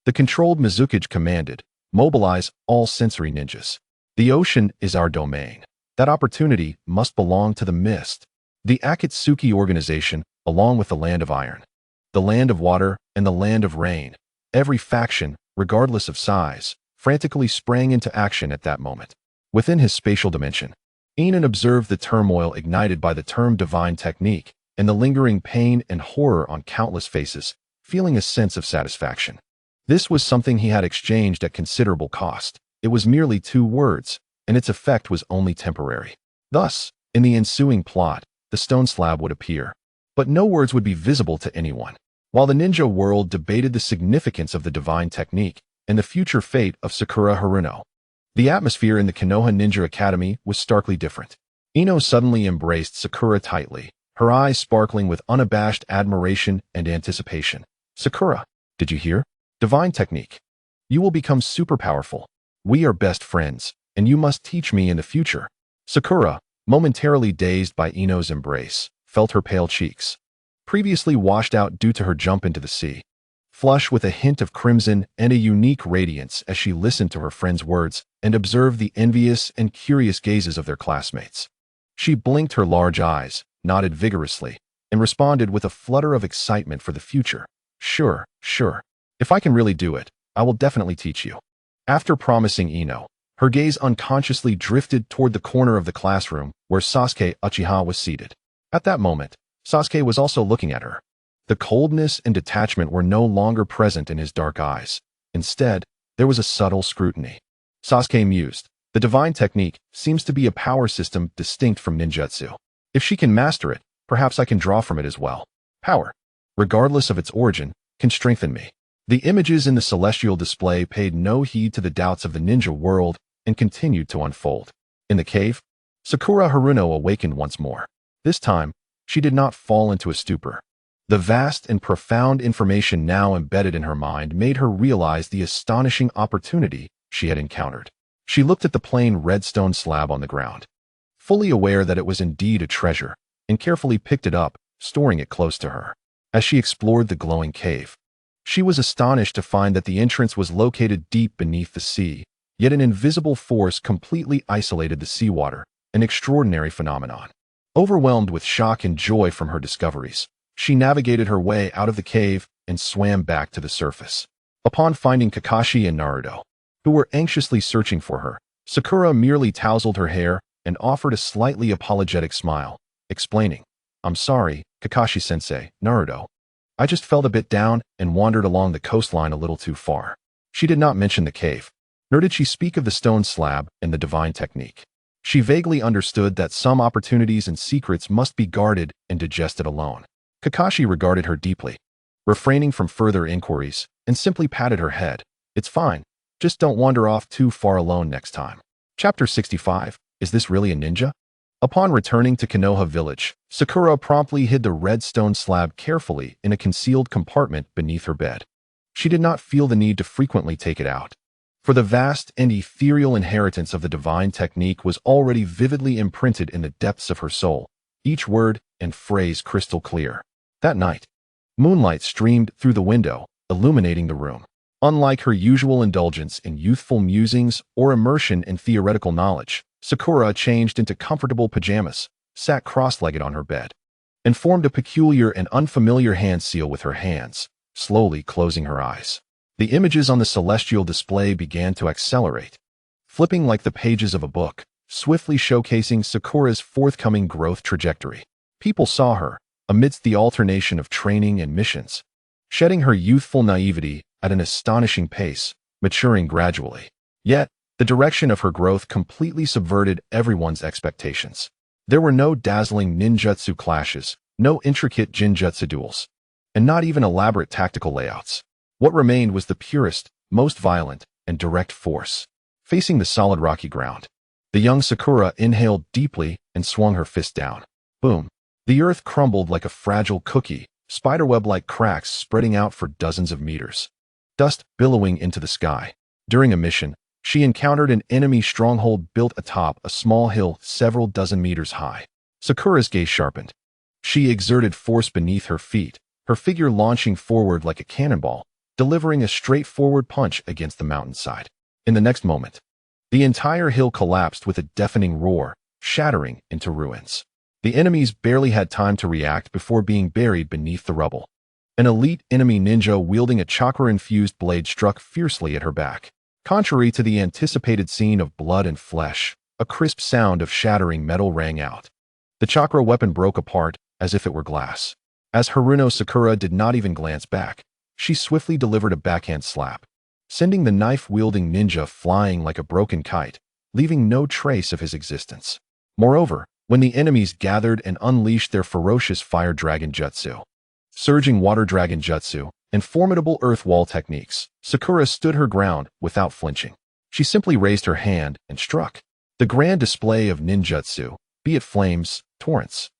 the controlled Mizukage commanded, Mobilize all sensory ninjas. The ocean is our domain. That opportunity must belong to the mist. The Akatsuki organization, along with the Land of Iron, the Land of Water, and the Land of Rain. Every faction, regardless of size, frantically sprang into action at that moment. Within his spatial dimension, Yin An observed the turmoil ignited by the term divine technique and the lingering pain and horror on countless faces, feeling a sense of satisfaction. This was something he had exchanged at considerable cost. It was merely 2 words, and its effect was only temporary. Thus, in the ensuing plot, the stone slab would appear, but no words would be visible to anyone. While the ninja world debated the significance of the divine technique and the future fate of Sakura Haruno, the atmosphere in the Konoha Ninja Academy was starkly different. Ino suddenly embraced Sakura tightly, her eyes sparkling with unabashed admiration and anticipation. Sakura, did you hear? Divine technique. You will become super powerful. We are best friends, and you must teach me in the future. Sakura, momentarily dazed by Ino's embrace, felt her pale cheeks, previously washed out due to her jump into the sea, flush with a hint of crimson and a unique radiance as she listened to her friend's words and observed the envious and curious gazes of their classmates. She blinked her large eyes, nodded vigorously, and responded with a flutter of excitement for the future. Sure. If I can really do it, I will definitely teach you. After promising Ino, her gaze unconsciously drifted toward the corner of the classroom where Sasuke Uchiha was seated. At that moment, Sasuke was also looking at her. The coldness and detachment were no longer present in his dark eyes. Instead, there was a subtle scrutiny. Sasuke mused, the divine technique seems to be a power system distinct from ninjutsu. If she can master it, perhaps I can draw from it as well. Power, regardless of its origin, can strengthen me. The images in the celestial display paid no heed to the doubts of the ninja world and continued to unfold. In the cave, Sakura Haruno awakened once more. This time, she did not fall into a stupor. The vast and profound information now embedded in her mind made her realize the astonishing opportunity she had encountered. She looked at the plain red stone slab on the ground, fully aware that it was indeed a treasure, and carefully picked it up, storing it close to her. As she explored the glowing cave, she was astonished to find that the entrance was located deep beneath the sea, yet an invisible force completely isolated the seawater, an extraordinary phenomenon. Overwhelmed with shock and joy from her discoveries, she navigated her way out of the cave and swam back to the surface. Upon finding Kakashi and Naruto, who were anxiously searching for her, Sakura merely tousled her hair and offered a slightly apologetic smile, explaining, "I'm sorry, Kakashi-sensei, Naruto. I just felt a bit down and wandered along the coastline a little too far." She did not mention the cave, nor did she speak of the stone slab and the divine technique. She vaguely understood that some opportunities and secrets must be guarded and digested alone. Kakashi regarded her deeply, refraining from further inquiries, and simply patted her head. "It's fine. Just don't wander off too far alone next time." Chapter 65. Is this really a ninja? Upon returning to Konoha village, Sakura promptly hid the red stone slab carefully in a concealed compartment beneath her bed. She did not feel the need to frequently take it out, for the vast and ethereal inheritance of the divine technique was already vividly imprinted in the depths of her soul, each word and phrase crystal clear. That night, moonlight streamed through the window, illuminating the room. Unlike her usual indulgence in youthful musings or immersion in theoretical knowledge, Sakura changed into comfortable pajamas, sat cross-legged on her bed, and formed a peculiar and unfamiliar hand seal with her hands, slowly closing her eyes. The images on the celestial display began to accelerate, flipping like the pages of a book, swiftly showcasing Sakura's forthcoming growth trajectory. People saw her, amidst the alternation of training and missions, shedding her youthful naivety at an astonishing pace, maturing gradually. Yet, the direction of her growth completely subverted everyone's expectations. There were no dazzling ninjutsu clashes, no intricate jinjutsu duels, and not even elaborate tactical layouts. What remained was the purest, most violent, and direct force. Facing the solid rocky ground, the young Sakura inhaled deeply and swung her fist down. Boom! The earth crumbled like a fragile cookie, spiderweb-like cracks spreading out for dozens of meters. Dust billowing into the sky. During a mission, she encountered an enemy stronghold built atop a small hill several dozen meters high. Sakura's gaze sharpened. She exerted force beneath her feet, her figure launching forward like a cannonball, delivering a straightforward punch against the mountainside. In the next moment, the entire hill collapsed with a deafening roar, shattering into ruins. The enemies barely had time to react before being buried beneath the rubble. An elite enemy ninja wielding a chakra-infused blade struck fiercely at her back. Contrary to the anticipated scene of blood and flesh, a crisp sound of shattering metal rang out. The chakra weapon broke apart as if it were glass. As Haruno Sakura did not even glance back, she swiftly delivered a backhand slap, sending the knife-wielding ninja flying like a broken kite, leaving no trace of his existence. Moreover, when the enemies gathered and unleashed their ferocious fire dragon jutsu, surging water dragon jutsu, and formidable earth wall techniques, Sakura stood her ground without flinching. She simply raised her hand and struck. The grand display of ninjutsu, be it flames, torrents,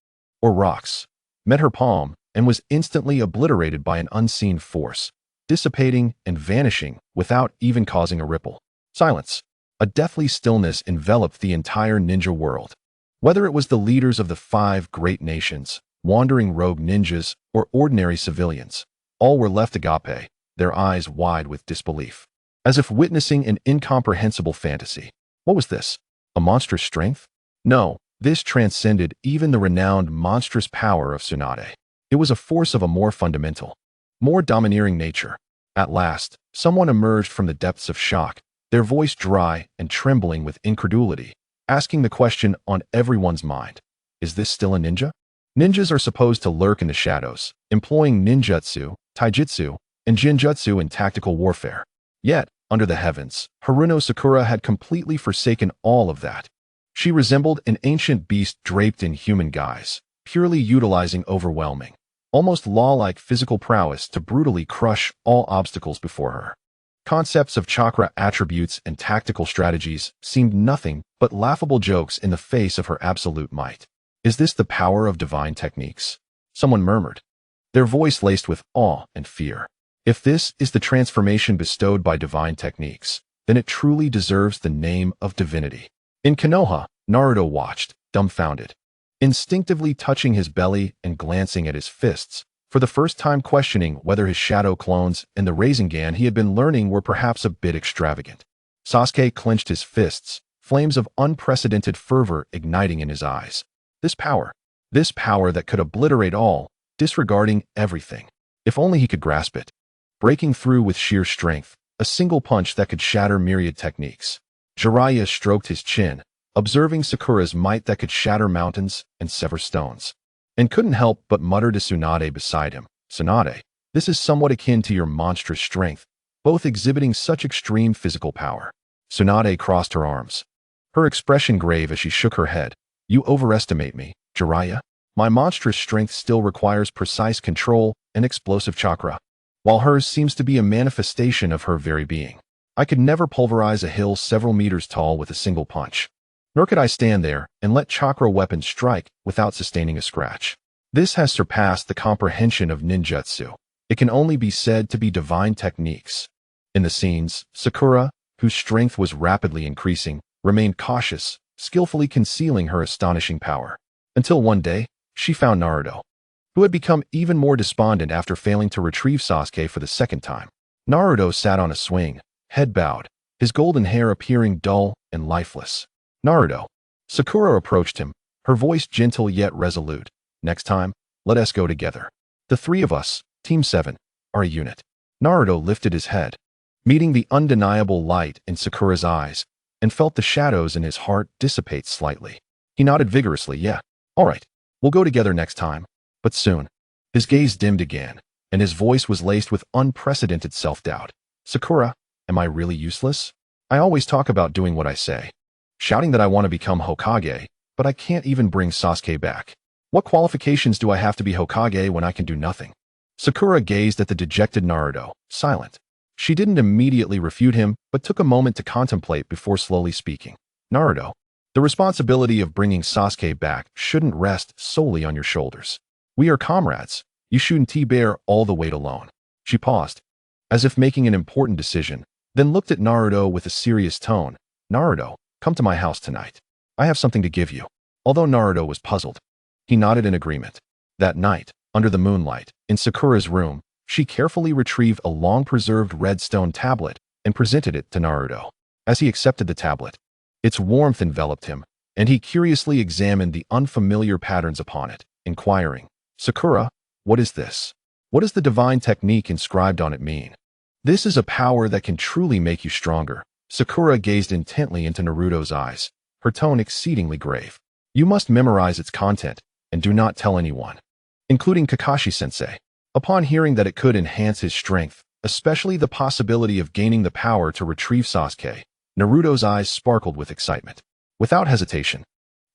or rocks, met her palm and was instantly obliterated by an unseen force, dissipating and vanishing without even causing a ripple. Silence. A deathly stillness enveloped the entire ninja world. Whether it was the leaders of the 5 great nations, wandering rogue ninjas, or ordinary civilians, all were left agape, their eyes wide with disbelief, as if witnessing an incomprehensible fantasy. What was this? A monstrous strength? No, this transcended even the renowned monstrous power of Tsunade. It was a force of a more fundamental, more domineering nature. At last, someone emerged from the depths of shock, their voice dry and trembling with incredulity, asking the question on everyone's mind. Is this still a ninja? Ninjas are supposed to lurk in the shadows, employing ninjutsu, taijutsu, and jinjutsu in tactical warfare. Yet, under the heavens, Haruno Sakura had completely forsaken all of that. She resembled an ancient beast draped in human guise, purely utilizing overwhelming, almost law-like physical prowess to brutally crush all obstacles before her. Concepts of chakra attributes and tactical strategies seemed nothing but laughable jokes in the face of her absolute might. Is this the power of divine techniques? Someone murmured, their voice laced with awe and fear. If this is the transformation bestowed by divine techniques, then it truly deserves the name of divinity. In Konoha, Naruto watched, dumbfounded, instinctively touching his belly and glancing at his fists, for the first time questioning whether his shadow clones and the Rasengan he had been learning were perhaps a bit extravagant. Sasuke clenched his fists, flames of unprecedented fervor igniting in his eyes. This power that could obliterate all, disregarding everything. If only he could grasp it. Breaking through with sheer strength, a single punch that could shatter myriad techniques. Jiraiya stroked his chin, observing Sakura's might that could shatter mountains and sever stones, and couldn't help but mutter to Tsunade beside him, Tsunade, this is somewhat akin to your monstrous strength, both exhibiting such extreme physical power. Tsunade crossed her arms, her expression grave as she shook her head. You overestimate me, Jiraiya. My monstrous strength still requires precise control and explosive chakra, while hers seems to be a manifestation of her very being. I could never pulverize a hill several meters tall with a single punch. Nor could I stand there and let chakra weapons strike without sustaining a scratch. This has surpassed the comprehension of ninjutsu. It can only be said to be divine techniques. In the scenes, Sakura, whose strength was rapidly increasing, remained cautious, skillfully concealing her astonishing power. Until one day, she found Naruto, who had become even more despondent after failing to retrieve Sasuke for the second time. Naruto sat on a swing, head bowed, his golden hair appearing dull and lifeless. Naruto. Sakura approached him, her voice gentle yet resolute. Next time, let us go together. The 3 of us, Team 7, are a unit. Naruto lifted his head, meeting the undeniable light in Sakura's eyes, and felt the shadows in his heart dissipate slightly. He nodded vigorously. Yeah, all right, we'll go together next time. But soon, his gaze dimmed again, and his voice was laced with unprecedented self-doubt. Sakura, am I really useless? I always talk about doing what I say, shouting that I want to become Hokage, but I can't even bring Sasuke back. What qualifications do I have to be Hokage when I can do nothing? Sakura gazed at the dejected Naruto, silent. She didn't immediately refute him, but took a moment to contemplate before slowly speaking. Naruto, the responsibility of bringing Sasuke back shouldn't rest solely on your shoulders. We are comrades. You shouldn't bear all the weight alone. She paused, as if making an important decision, then looked at Naruto with a serious tone. Naruto, come to my house tonight. I have something to give you. Although Naruto was puzzled, he nodded in agreement. That night, under the moonlight, in Sakura's room, she carefully retrieved a long-preserved red stone tablet and presented it to Naruto. as he accepted the tablet. Its warmth enveloped him, and he curiously examined the unfamiliar patterns upon it, inquiring, "Sakura, what is this? What does the divine technique inscribed on it mean?" "This is a power that can truly make you stronger." Sakura gazed intently into Naruto's eyes, her tone exceedingly grave. "You must memorize its content, and do not tell anyone, including Kakashi-sensei." Upon hearing that it could enhance his strength, especially the possibility of gaining the power to retrieve Sasuke, Naruto's eyes sparkled with excitement. Without hesitation,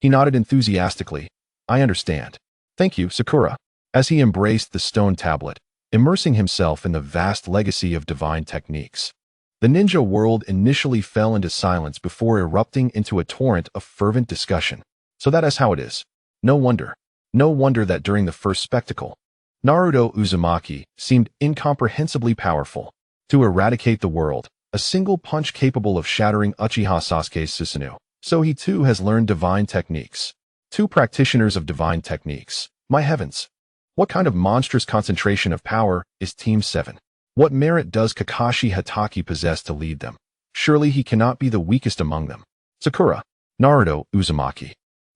he nodded enthusiastically. "I understand. Thank you, Sakura." As he embraced the stone tablet, immersing himself in the vast legacy of divine techniques, the ninja world initially fell into silence before erupting into a torrent of fervent discussion. So that is how it is. No wonder that during the first spectacle, Naruto Uzumaki seemed incomprehensibly powerful. To eradicate the world, a single punch capable of shattering Uchiha Sasuke's Susanoo. So he too has learned divine techniques. Two practitioners of divine techniques. My heavens! What kind of monstrous concentration of power is Team 7? What merit does Kakashi Hatake possess to lead them? Surely he cannot be the weakest among them. Sakura. Naruto Uzumaki,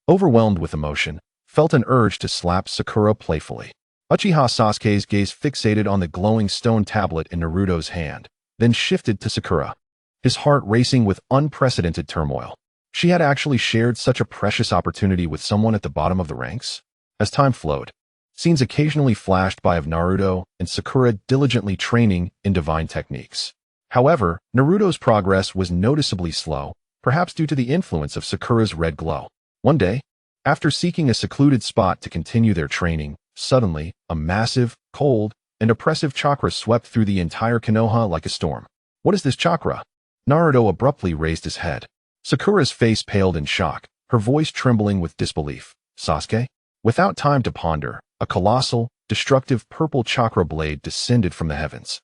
overwhelmed with emotion, felt an urge to slap Sakura playfully. Uchiha Sasuke's gaze fixated on the glowing stone tablet in Naruto's hand, then shifted to Sakura, his heart racing with unprecedented turmoil. She had actually shared such a precious opportunity with someone at the bottom of the ranks? As time flowed, scenes occasionally flashed by of Naruto and Sakura diligently training in divine techniques. However, Naruto's progress was noticeably slow, perhaps due to the influence of Sakura's red glow. One day, after seeking a secluded spot to continue their training, suddenly, a massive, cold, and oppressive chakra swept through the entire Konoha like a storm. "What is this chakra?" Naruto abruptly raised his head. Sakura's face paled in shock, her voice trembling with disbelief. "Sasuke?" Without time to ponder, a colossal, destructive purple chakra blade descended from the heavens,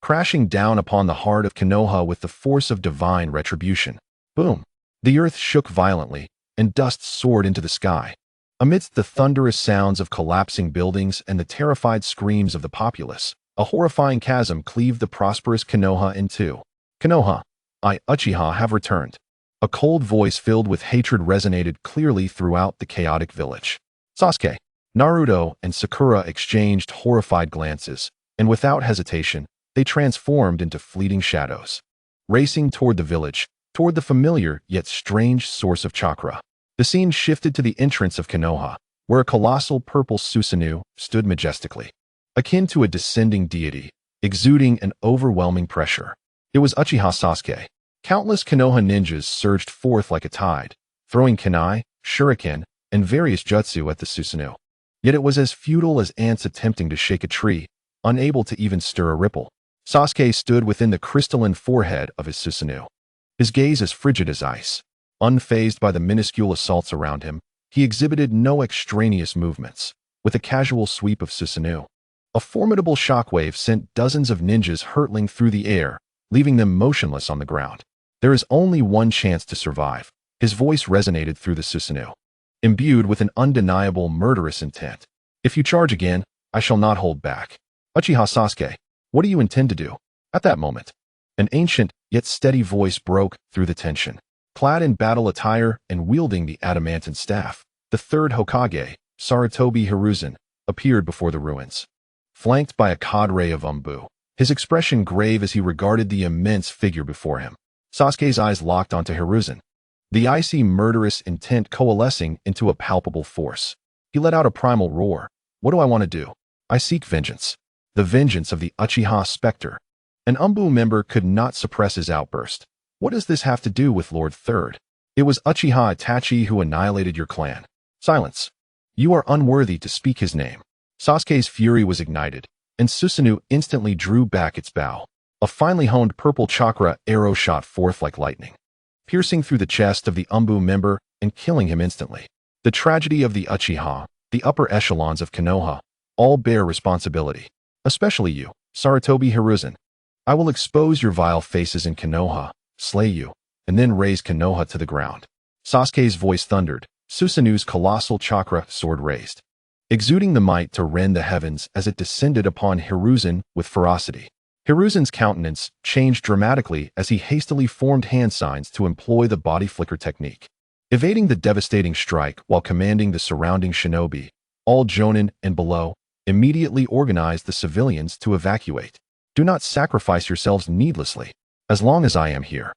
crashing down upon the heart of Konoha with the force of divine retribution. Boom! The earth shook violently, and dust soared into the sky. Amidst the thunderous sounds of collapsing buildings and the terrified screams of the populace, a horrifying chasm cleaved the prosperous Konoha in two. "Konoha, I, Uchiha, have returned." A cold voice filled with hatred resonated clearly throughout the chaotic village. Sasuke. Naruto and Sakura exchanged horrified glances, and without hesitation, they transformed into fleeting shadows, racing toward the village, toward the familiar yet strange source of chakra. The scene shifted to the entrance of Konoha, where a colossal purple Susanoo stood majestically, akin to a descending deity, exuding an overwhelming pressure. It was Uchiha Sasuke. Countless Konoha ninjas surged forth like a tide, throwing kunai, shuriken, and various jutsu at the Susanoo. Yet it was as futile as ants attempting to shake a tree, unable to even stir a ripple. Sasuke stood within the crystalline forehead of his Susanoo, his gaze as frigid as ice. Unfazed by the minuscule assaults around him, he exhibited no extraneous movements. With a casual sweep of Susanoo, a formidable shockwave sent dozens of ninjas hurtling through the air, leaving them motionless on the ground. "There is only one chance to survive." His voice resonated through the Susanoo, imbued with an undeniable murderous intent. "If you charge again, I shall not hold back." "Uchiha Sasuke, what do you intend to do?" At that moment, an ancient yet steady voice broke through the tension. Clad in battle attire and wielding the adamantine staff, the third Hokage, Sarutobi Hiruzen, appeared before the ruins. Flanked by a cadre of Umbu, his expression grave as he regarded the immense figure before him. Sasuke's eyes locked onto Hiruzen, the icy, murderous intent coalescing into a palpable force. He let out a primal roar. "What do I want to do? I seek vengeance. The vengeance of the Uchiha Spectre." An Umbu member could not suppress his outburst. "What does this have to do with Lord Third? It was Uchiha Itachi who annihilated your clan." "Silence. You are unworthy to speak his name." Sasuke's fury was ignited, and Susanoo instantly drew back its bow. A finely honed purple chakra arrow shot forth like lightning, piercing through the chest of the Umbu member and killing him instantly. The tragedy of the Uchiha, the upper echelons of Konoha, all bear responsibility. Especially you, Sarutobi Hiruzen. I will expose your vile faces in Konoha, slay you, and then raise Konoha to the ground. Sasuke's voice thundered, Susanoo's colossal chakra sword raised, exuding the might to rend the heavens as it descended upon Hiruzen with ferocity. Hiruzen's countenance changed dramatically as he hastily formed hand signs to employ the body flicker technique. Evading the devastating strike while commanding the surrounding shinobi, all jonin and below, immediately organized the civilians to evacuate. Do not sacrifice yourselves needlessly. As long as I am here,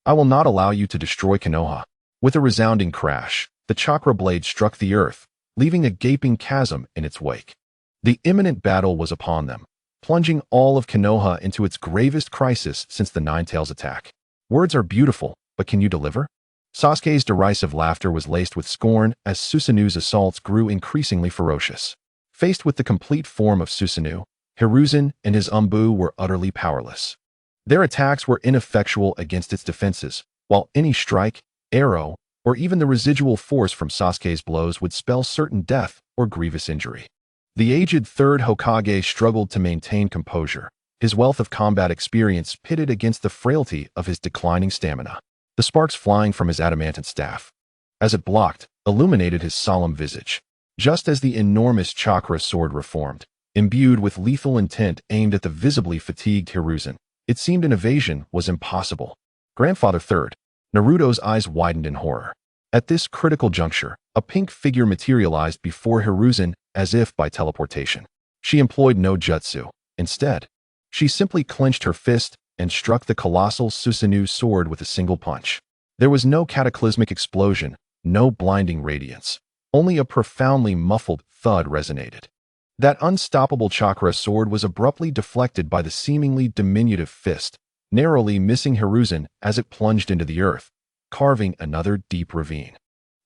I will not allow you to destroy Konoha. With a resounding crash, the chakra blade struck the earth, leaving a gaping chasm in its wake. The imminent battle was upon them, plunging all of Konoha into its gravest crisis since the Nine-Tails attack. Words are beautiful, but can you deliver? Sasuke's derisive laughter was laced with scorn as Susanu's assaults grew increasingly ferocious. Faced with the complete form of Susanoo, Hiruzen and his Umbu were utterly powerless. Their attacks were ineffectual against its defenses, while any strike, arrow, or even the residual force from Sasuke's blows would spell certain death or grievous injury. The aged Third Hokage struggled to maintain composure, his wealth of combat experience pitted against the frailty of his declining stamina. The sparks flying from his adamantine staff, as it blocked, illuminated his solemn visage. Just as the enormous chakra sword reformed, imbued with lethal intent aimed at the visibly fatigued Hiruzen, it seemed an evasion was impossible. Grandfather Third. Naruto's eyes widened in horror. At this critical juncture, a pink figure materialized before Hiruzen as if by teleportation. She employed no jutsu. Instead, she simply clenched her fist and struck the colossal Susanu's sword with a single punch. There was no cataclysmic explosion, no blinding radiance. Only a profoundly muffled thud resonated. That unstoppable chakra sword was abruptly deflected by the seemingly diminutive fist, narrowly missing Hiruzen as it plunged into the earth, carving another deep ravine.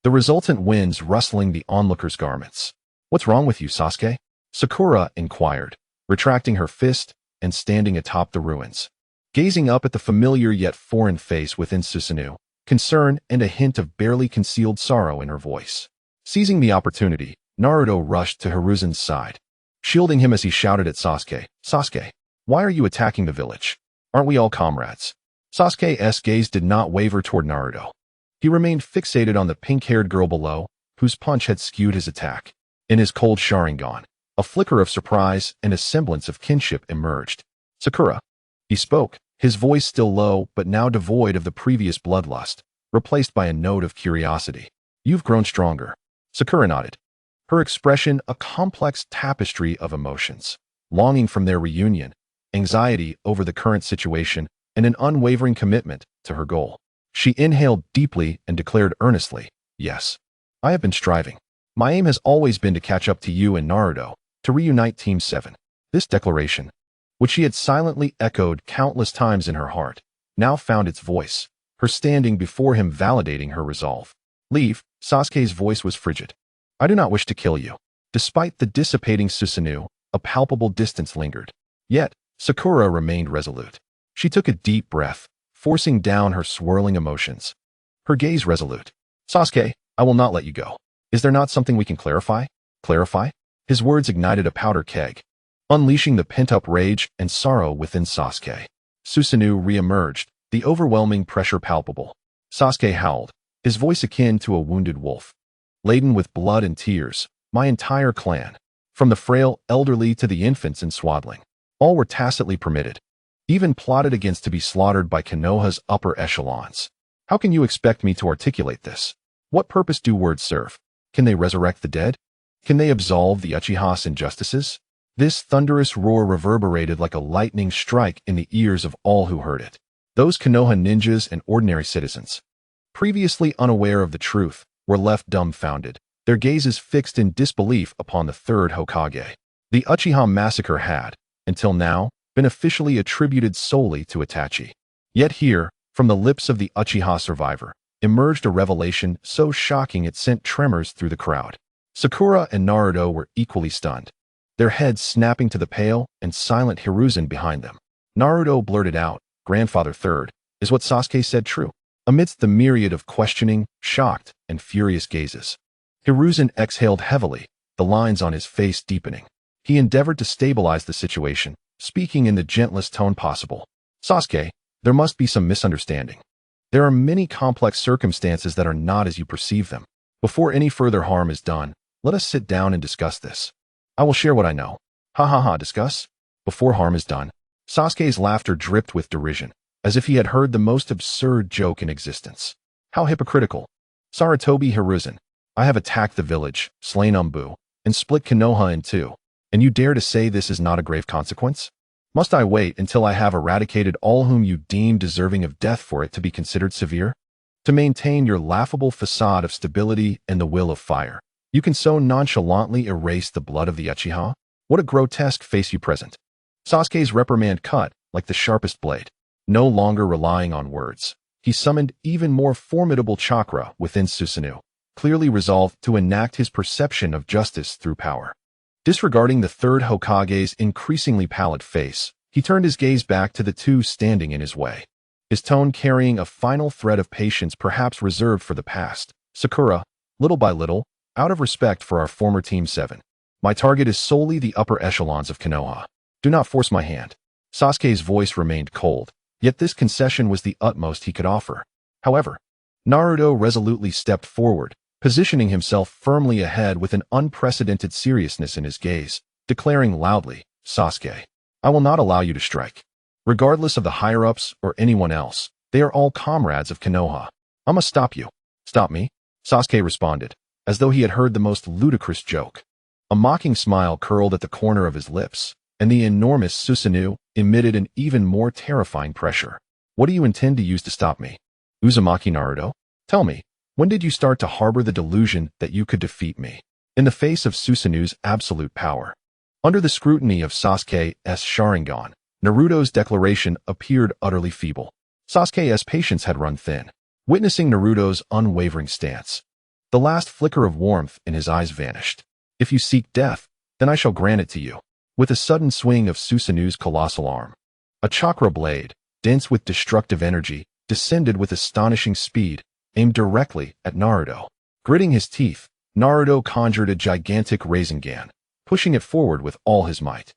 The resultant winds rustling the onlookers' garments. "What's wrong with you, Sasuke?" Sakura inquired, retracting her fist and standing atop the ruins. Gazing up at the familiar yet foreign face within Susanoo, concern and a hint of barely concealed sorrow in her voice. Seizing the opportunity, Naruto rushed to Hiruzen's side, shielding him as he shouted at Sasuke, "Sasuke, why are you attacking the village? Aren't we all comrades?" Sasuke's gaze did not waver toward Naruto. He remained fixated on the pink-haired girl below, whose punch had skewed his attack. In his cold Sharingan, a flicker of surprise and a semblance of kinship emerged. "Sakura," he spoke, his voice still low but now devoid of the previous bloodlust, replaced by a note of curiosity. "You've grown stronger." Sakura nodded, her expression a complex tapestry of emotions, longing from their reunion, anxiety over the current situation, and an unwavering commitment to her goal. She inhaled deeply and declared earnestly, "Yes, I have been striving. My aim has always been to catch up to you and Naruto, to reunite Team 7. This declaration, which she had silently echoed countless times in her heart, now found its voice, her standing before him validating her resolve. "Leave." Sasuke's voice was frigid. "I do not wish to kill you." Despite the dissipating Susanoo, a palpable distance lingered. Yet, Sakura remained resolute. She took a deep breath, forcing down her swirling emotions. Her gaze resolute. "Sasuke, I will not let you go. Is there not something we can clarify?" "Clarify?" His words ignited a powder keg, unleashing the pent-up rage and sorrow within Sasuke. Susanoo re-emerged, the overwhelming pressure palpable. Sasuke howled, his voice akin to a wounded wolf. "Laden with blood and tears, my entire clan, from the frail elderly to the infants in swaddling, all were tacitly permitted, even plotted against to be slaughtered by Konoha's upper echelons. How can you expect me to articulate this? What purpose do words serve? Can they resurrect the dead? Can they absolve the Uchiha's injustices?" This thunderous roar reverberated like a lightning strike in the ears of all who heard it. Those Konoha ninjas and ordinary citizens, previously unaware of the truth, were left dumbfounded, their gazes fixed in disbelief upon the Third Hokage. The Uchiha Massacre had, until now, been officially attributed solely to Itachi. Yet here, from the lips of the Uchiha survivor, emerged a revelation so shocking it sent tremors through the crowd. Sakura and Naruto were equally stunned, their heads snapping to the pale and silent Hiruzen behind them. Naruto blurted out, "Grandfather Third, is what Sasuke said true?" Amidst the myriad of questioning, shocked, and furious gazes, Hiruzen exhaled heavily, the lines on his face deepening. He endeavored to stabilize the situation, speaking in the gentlest tone possible. "Sasuke, there must be some misunderstanding. There are many complex circumstances that are not as you perceive them. Before any further harm is done, let us sit down and discuss this. I will share what I know." "Ha ha ha, discuss? Before harm is done?" Sasuke's laughter dripped with derision, as if he had heard the most absurd joke in existence. How hypocritical. Sarutobi Hiruzen, I have attacked the village, slain Umbu, and split Konoha in two, and you dare to say this is not a grave consequence? Must I wait until I have eradicated all whom you deem deserving of death for it to be considered severe? To maintain your laughable facade of stability and the will of fire, you can so nonchalantly erase the blood of the Uchiha? What a grotesque face you present. Sasuke's reprimand cut like the sharpest blade. No longer relying on words, he summoned even more formidable chakra within Susanoo, clearly resolved to enact his perception of justice through power. Disregarding the third Hokage's increasingly pallid face, he turned his gaze back to the two standing in his way, his tone carrying a final thread of patience perhaps reserved for the past. Sakura, little by little, out of respect for our former Team 7, my target is solely the upper echelons of Konoha. Do not force my hand. Sasuke's voice remained cold, yet this concession was the utmost he could offer. However, Naruto resolutely stepped forward, positioning himself firmly ahead with an unprecedented seriousness in his gaze, declaring loudly, Sasuke, I will not allow you to strike. Regardless of the higher-ups or anyone else, they are all comrades of Konoha. I must stop you. Stop me? Sasuke responded, as though he had heard the most ludicrous joke. A mocking smile curled at the corner of his lips, and the enormous Susanoo emitted an even more terrifying pressure. What do you intend to use to stop me? Uzumaki Naruto? Tell me, when did you start to harbor the delusion that you could defeat me? In the face of Susanoo's absolute power. Under the scrutiny of Sasuke's Sharingan, Naruto's declaration appeared utterly feeble. Sasuke's patience had run thin. Witnessing Naruto's unwavering stance, the last flicker of warmth in his eyes vanished. If you seek death, then I shall grant it to you. With a sudden swing of Susanoo's colossal arm, a chakra blade, dense with destructive energy, descended with astonishing speed, aimed directly at Naruto. Gritting his teeth, Naruto conjured a gigantic Rasengan, pushing it forward with all his might.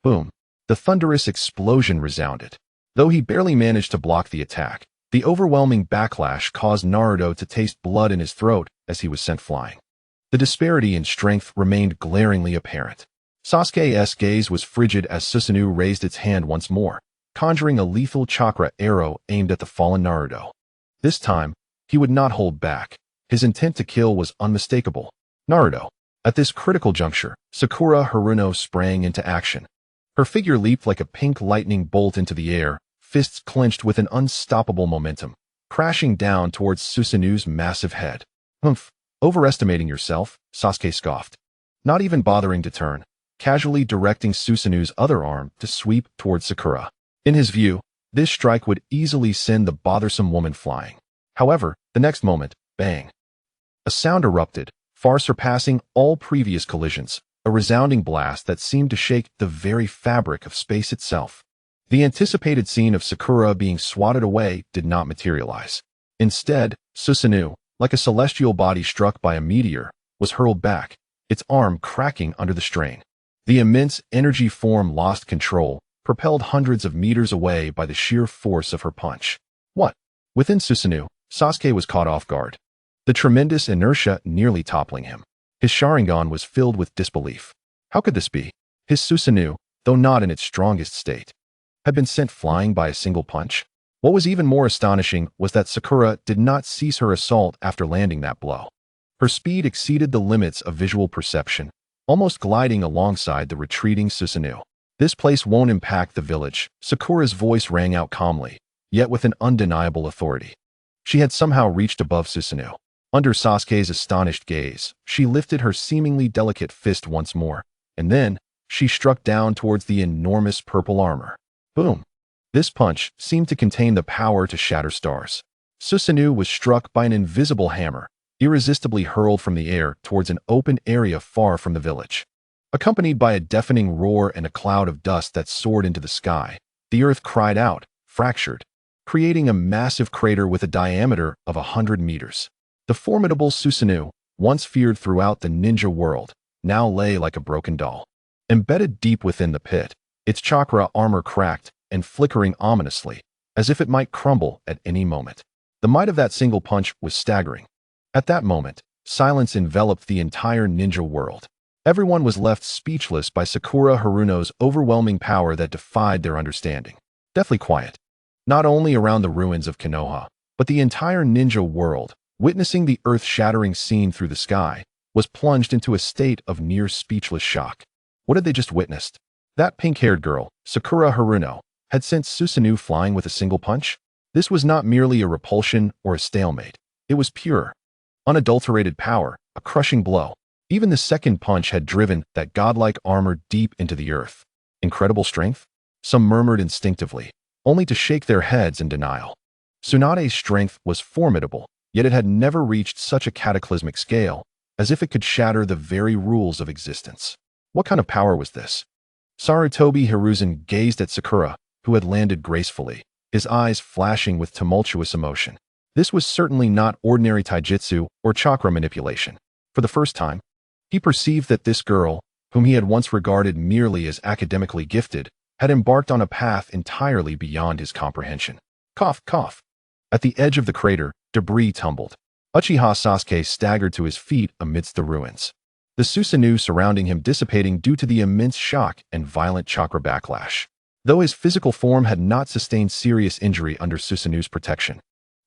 Boom! The thunderous explosion resounded. Though he barely managed to block the attack, the overwhelming backlash caused Naruto to taste blood in his throat as he was sent flying. The disparity in strength remained glaringly apparent. Sasuke's gaze was frigid as Susanoo raised its hand once more, conjuring a lethal chakra arrow aimed at the fallen Naruto. This time, he would not hold back. His intent to kill was unmistakable. Naruto. At this critical juncture, Sakura Haruno sprang into action. Her figure leaped like a pink lightning bolt into the air, fists clenched with an unstoppable momentum, crashing down towards Susanoo's massive head. Humph, overestimating yourself, Sasuke scoffed. Not even bothering to turn, casually directing Susanoo's other arm to sweep towards Sakura. In his view, this strike would easily send the bothersome woman flying. However, the next moment, bang! A sound erupted, far surpassing all previous collisions, a resounding blast that seemed to shake the very fabric of space itself. The anticipated scene of Sakura being swatted away did not materialize. Instead, Susanoo, like a celestial body struck by a meteor, was hurled back, its arm cracking under the strain. The immense energy form lost control, propelled hundreds of meters away by the sheer force of her punch. What? Within Susanoo, Sasuke was caught off guard. The tremendous inertia nearly toppling him. His Sharingan was filled with disbelief. How could this be? His Susanoo, though not in its strongest state, had been sent flying by a single punch. What was even more astonishing was that Sakura did not cease her assault after landing that blow. Her speed exceeded the limits of visual perception, almost gliding alongside the retreating Susanoo. This place won't impact the village, Sakura's voice rang out calmly, yet with an undeniable authority. She had somehow reached above Susanoo. Under Sasuke's astonished gaze, she lifted her seemingly delicate fist once more, and then she struck down towards the enormous purple armor. Boom! This punch seemed to contain the power to shatter stars. Susanoo was struck by an invisible hammer, irresistibly hurled from the air towards an open area far from the village. Accompanied by a deafening roar and a cloud of dust that soared into the sky, the earth cried out, fractured, creating a massive crater with a diameter of 100 meters. The formidable Susanoo, once feared throughout the ninja world, now lay like a broken doll. Embedded deep within the pit, its chakra armor cracked and flickering ominously, as if it might crumble at any moment. The might of that single punch was staggering. At that moment, silence enveloped the entire ninja world. Everyone was left speechless by Sakura Haruno's overwhelming power that defied their understanding. Deathly quiet. Not only around the ruins of Konoha, but the entire ninja world, witnessing the earth-shattering scene through the sky, was plunged into a state of near-speechless shock. What had they just witnessed? That pink-haired girl, Sakura Haruno, had sent Susanoo flying with a single punch? This was not merely a repulsion or a stalemate. It was pure, unadulterated power, a crushing blow. Even the second punch had driven that godlike armor deep into the earth. Incredible strength? Some murmured instinctively, only to shake their heads in denial. Tsunade's strength was formidable, yet it had never reached such a cataclysmic scale, as if it could shatter the very rules of existence. What kind of power was this? Sarutobi Hiruzen gazed at Sakura, who had landed gracefully, his eyes flashing with tumultuous emotion. This was certainly not ordinary taijutsu or chakra manipulation. For the first time, he perceived that this girl, whom he had once regarded merely as academically gifted, had embarked on a path entirely beyond his comprehension. Cough, cough. At the edge of the crater, debris tumbled. Uchiha Sasuke staggered to his feet amidst the ruins, the Susanoo surrounding him dissipating due to the immense shock and violent chakra backlash. Though his physical form had not sustained serious injury under Susanoo's protection,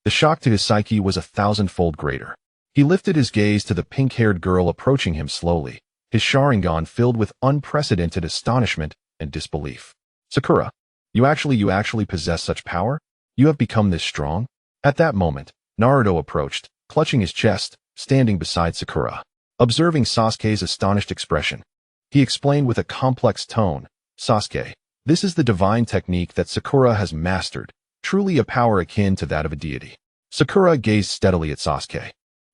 the shock to his psyche was 1,000-fold greater. He lifted his gaze to the pink-haired girl approaching him slowly, his Sharingan filled with unprecedented astonishment and disbelief. Sakura, you actually possess such power? You have become this strong? At that moment, Naruto approached, clutching his chest, standing beside Sakura. Observing Sasuke's astonished expression, he explained with a complex tone, Sasuke, this is the divine technique that Sakura has mastered, truly a power akin to that of a deity. Sakura gazed steadily at Sasuke,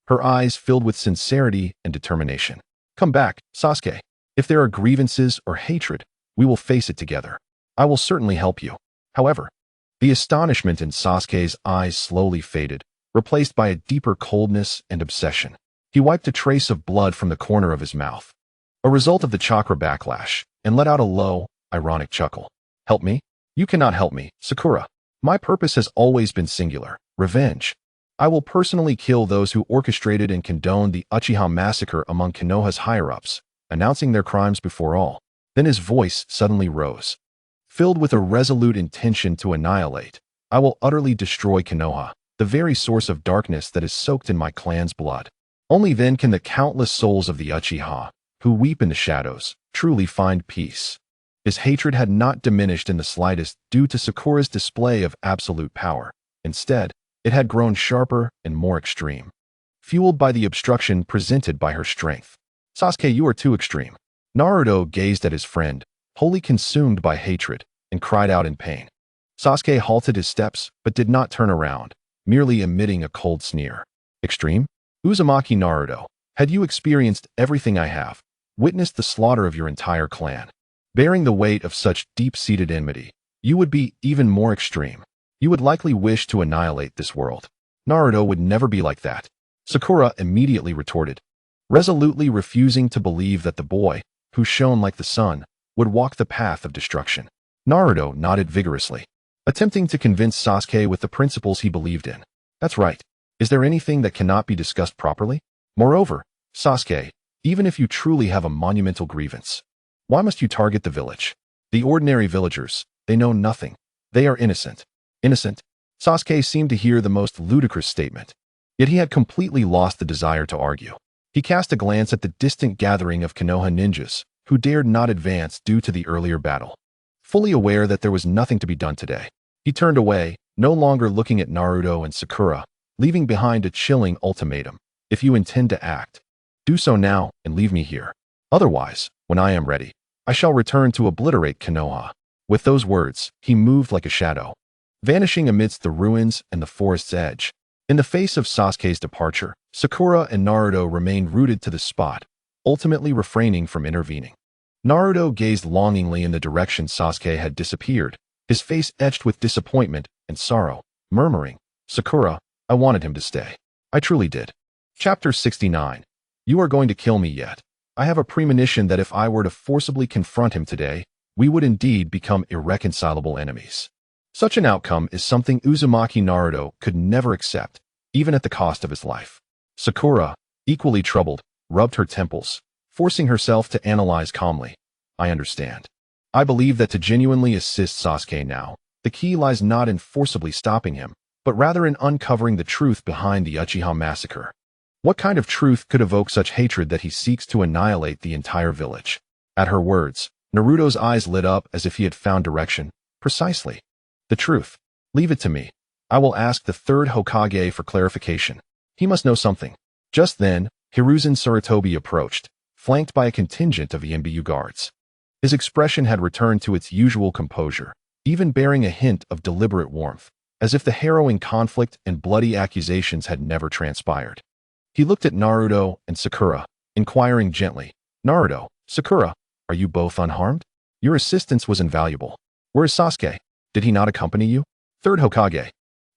her eyes filled with sincerity and determination. Come back, Sasuke. If there are grievances or hatred, we will face it together. I will certainly help you. However, the astonishment in Sasuke's eyes slowly faded, replaced by a deeper coldness and obsession. He wiped a trace of blood from the corner of his mouth, a result of the chakra backlash, and let out a low, ironic chuckle. Help me? You cannot help me, Sakura. My purpose has always been singular, revenge. I will personally kill those who orchestrated and condoned the Uchiha Massacre among Konoha's higher-ups, announcing their crimes before all. Then his voice suddenly rose, filled with a resolute intention to annihilate. I will utterly destroy Konoha, the very source of darkness that is soaked in my clan's blood. Only then can the countless souls of the Uchiha, who weep in the shadows, truly find peace. His hatred had not diminished in the slightest due to Sakura's display of absolute power. Instead, it had grown sharper and more extreme, fueled by the obstruction presented by her strength. Sasuke, you are too extreme. Naruto gazed at his friend, wholly consumed by hatred, and cried out in pain. Sasuke halted his steps, but did not turn around, merely emitting a cold sneer. Extreme? Uzumaki Naruto, had you experienced everything I have, witnessed the slaughter of your entire clan, bearing the weight of such deep-seated enmity, you would be even more extreme. You would likely wish to annihilate this world. Naruto would never be like that. Sakura immediately retorted, resolutely refusing to believe that the boy, who shone like the sun, would walk the path of destruction. Naruto nodded vigorously, attempting to convince Sasuke with the principles he believed in. That's right. Is there anything that cannot be discussed properly? Moreover, Sasuke, even if you truly have a monumental grievance, why must you target the village? The ordinary villagers, they know nothing. They are innocent. Innocent? Sasuke seemed to hear the most ludicrous statement, yet he had completely lost the desire to argue. He cast a glance at the distant gathering of Konoha ninjas, who dared not advance due to the earlier battle. Fully aware that there was nothing to be done today, he turned away, no longer looking at Naruto and Sakura, leaving behind a chilling ultimatum. If you intend to act, do so now and leave me here. Otherwise, when I am ready, I shall return to obliterate Konoha. With those words, he moved like a shadow, vanishing amidst the ruins and the forest's edge. In the face of Sasuke's departure, Sakura and Naruto remained rooted to the spot, ultimately refraining from intervening. Naruto gazed longingly in the direction Sasuke had disappeared, his face etched with disappointment and sorrow, murmuring, Sakura, I wanted him to stay. I truly did. Chapter 69. You are going to kill me yet. I have a premonition that if I were to forcibly confront him today, we would indeed become irreconcilable enemies. Such an outcome is something Uzumaki Naruto could never accept, even at the cost of his life. Sakura, equally troubled, rubbed her temples, forcing herself to analyze calmly. I understand. I believe that to genuinely assist Sasuke now, the key lies not in forcibly stopping him, but rather in uncovering the truth behind the Uchiha Massacre. What kind of truth could evoke such hatred that he seeks to annihilate the entire village? At her words, Naruto's eyes lit up as if he had found direction. Precisely. The truth. Leave it to me. I will ask the third Hokage for clarification. He must know something. Just then, Hiruzen Sarutobi approached, flanked by a contingent of ENBU guards. His expression had returned to its usual composure, even bearing a hint of deliberate warmth, as if the harrowing conflict and bloody accusations had never transpired. He looked at Naruto and Sakura, inquiring gently, "Naruto, Sakura, are you both unharmed? Your assistance was invaluable. Where is Sasuke? Did he not accompany you?" "Third Hokage."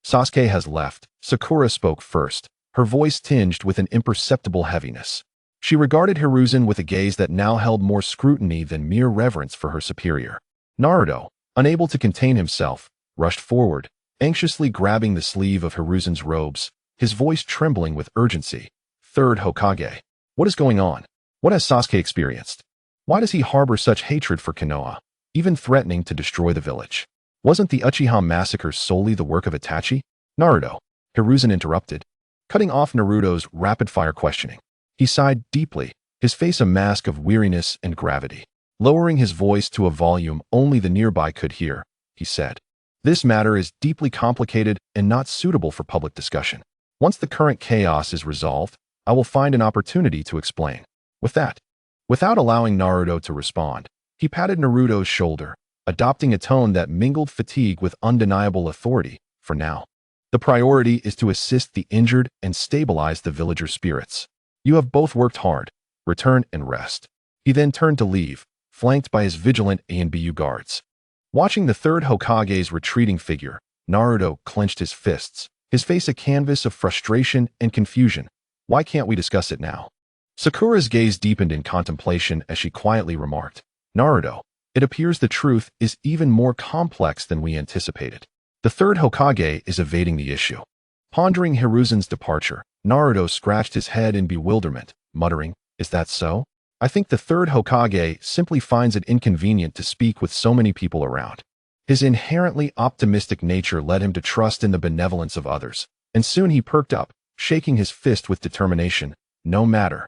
"Sasuke has left." Sakura spoke first, her voice tinged with an imperceptible heaviness. She regarded Hiruzen with a gaze that now held more scrutiny than mere reverence for her superior. Naruto, unable to contain himself, rushed forward, anxiously grabbing the sleeve of Hiruzen's robes, his voice trembling with urgency. "Third Hokage, what is going on? What has Sasuke experienced? Why does he harbor such hatred for Konoha, even threatening to destroy the village? Wasn't the Uchiha Massacre solely the work of Itachi?" "Naruto," Hiruzen interrupted, cutting off Naruto's rapid-fire questioning. He sighed deeply, his face a mask of weariness and gravity. Lowering his voice to a volume only the nearby could hear, he said, "This matter is deeply complicated and not suitable for public discussion. Once the current chaos is resolved, I will find an opportunity to explain." With that, without allowing Naruto to respond, he patted Naruto's shoulder, adopting a tone that mingled fatigue with undeniable authority. "For now, the priority is to assist the injured and stabilize the villagers' spirits. You have both worked hard. Return and rest." He then turned to leave, flanked by his vigilant ANBU guards. Watching the third Hokage's retreating figure, Naruto clenched his fists, his face a canvas of frustration and confusion. "Why can't we discuss it now?" Sakura's gaze deepened in contemplation as she quietly remarked, "Naruto, it appears the truth is even more complex than we anticipated. The third Hokage is evading the issue." Pondering Hiruzen's departure, Naruto scratched his head in bewilderment, muttering, "Is that so? I think the third Hokage simply finds it inconvenient to speak with so many people around." His inherently optimistic nature led him to trust in the benevolence of others, and soon he perked up, shaking his fist with determination. "No matter.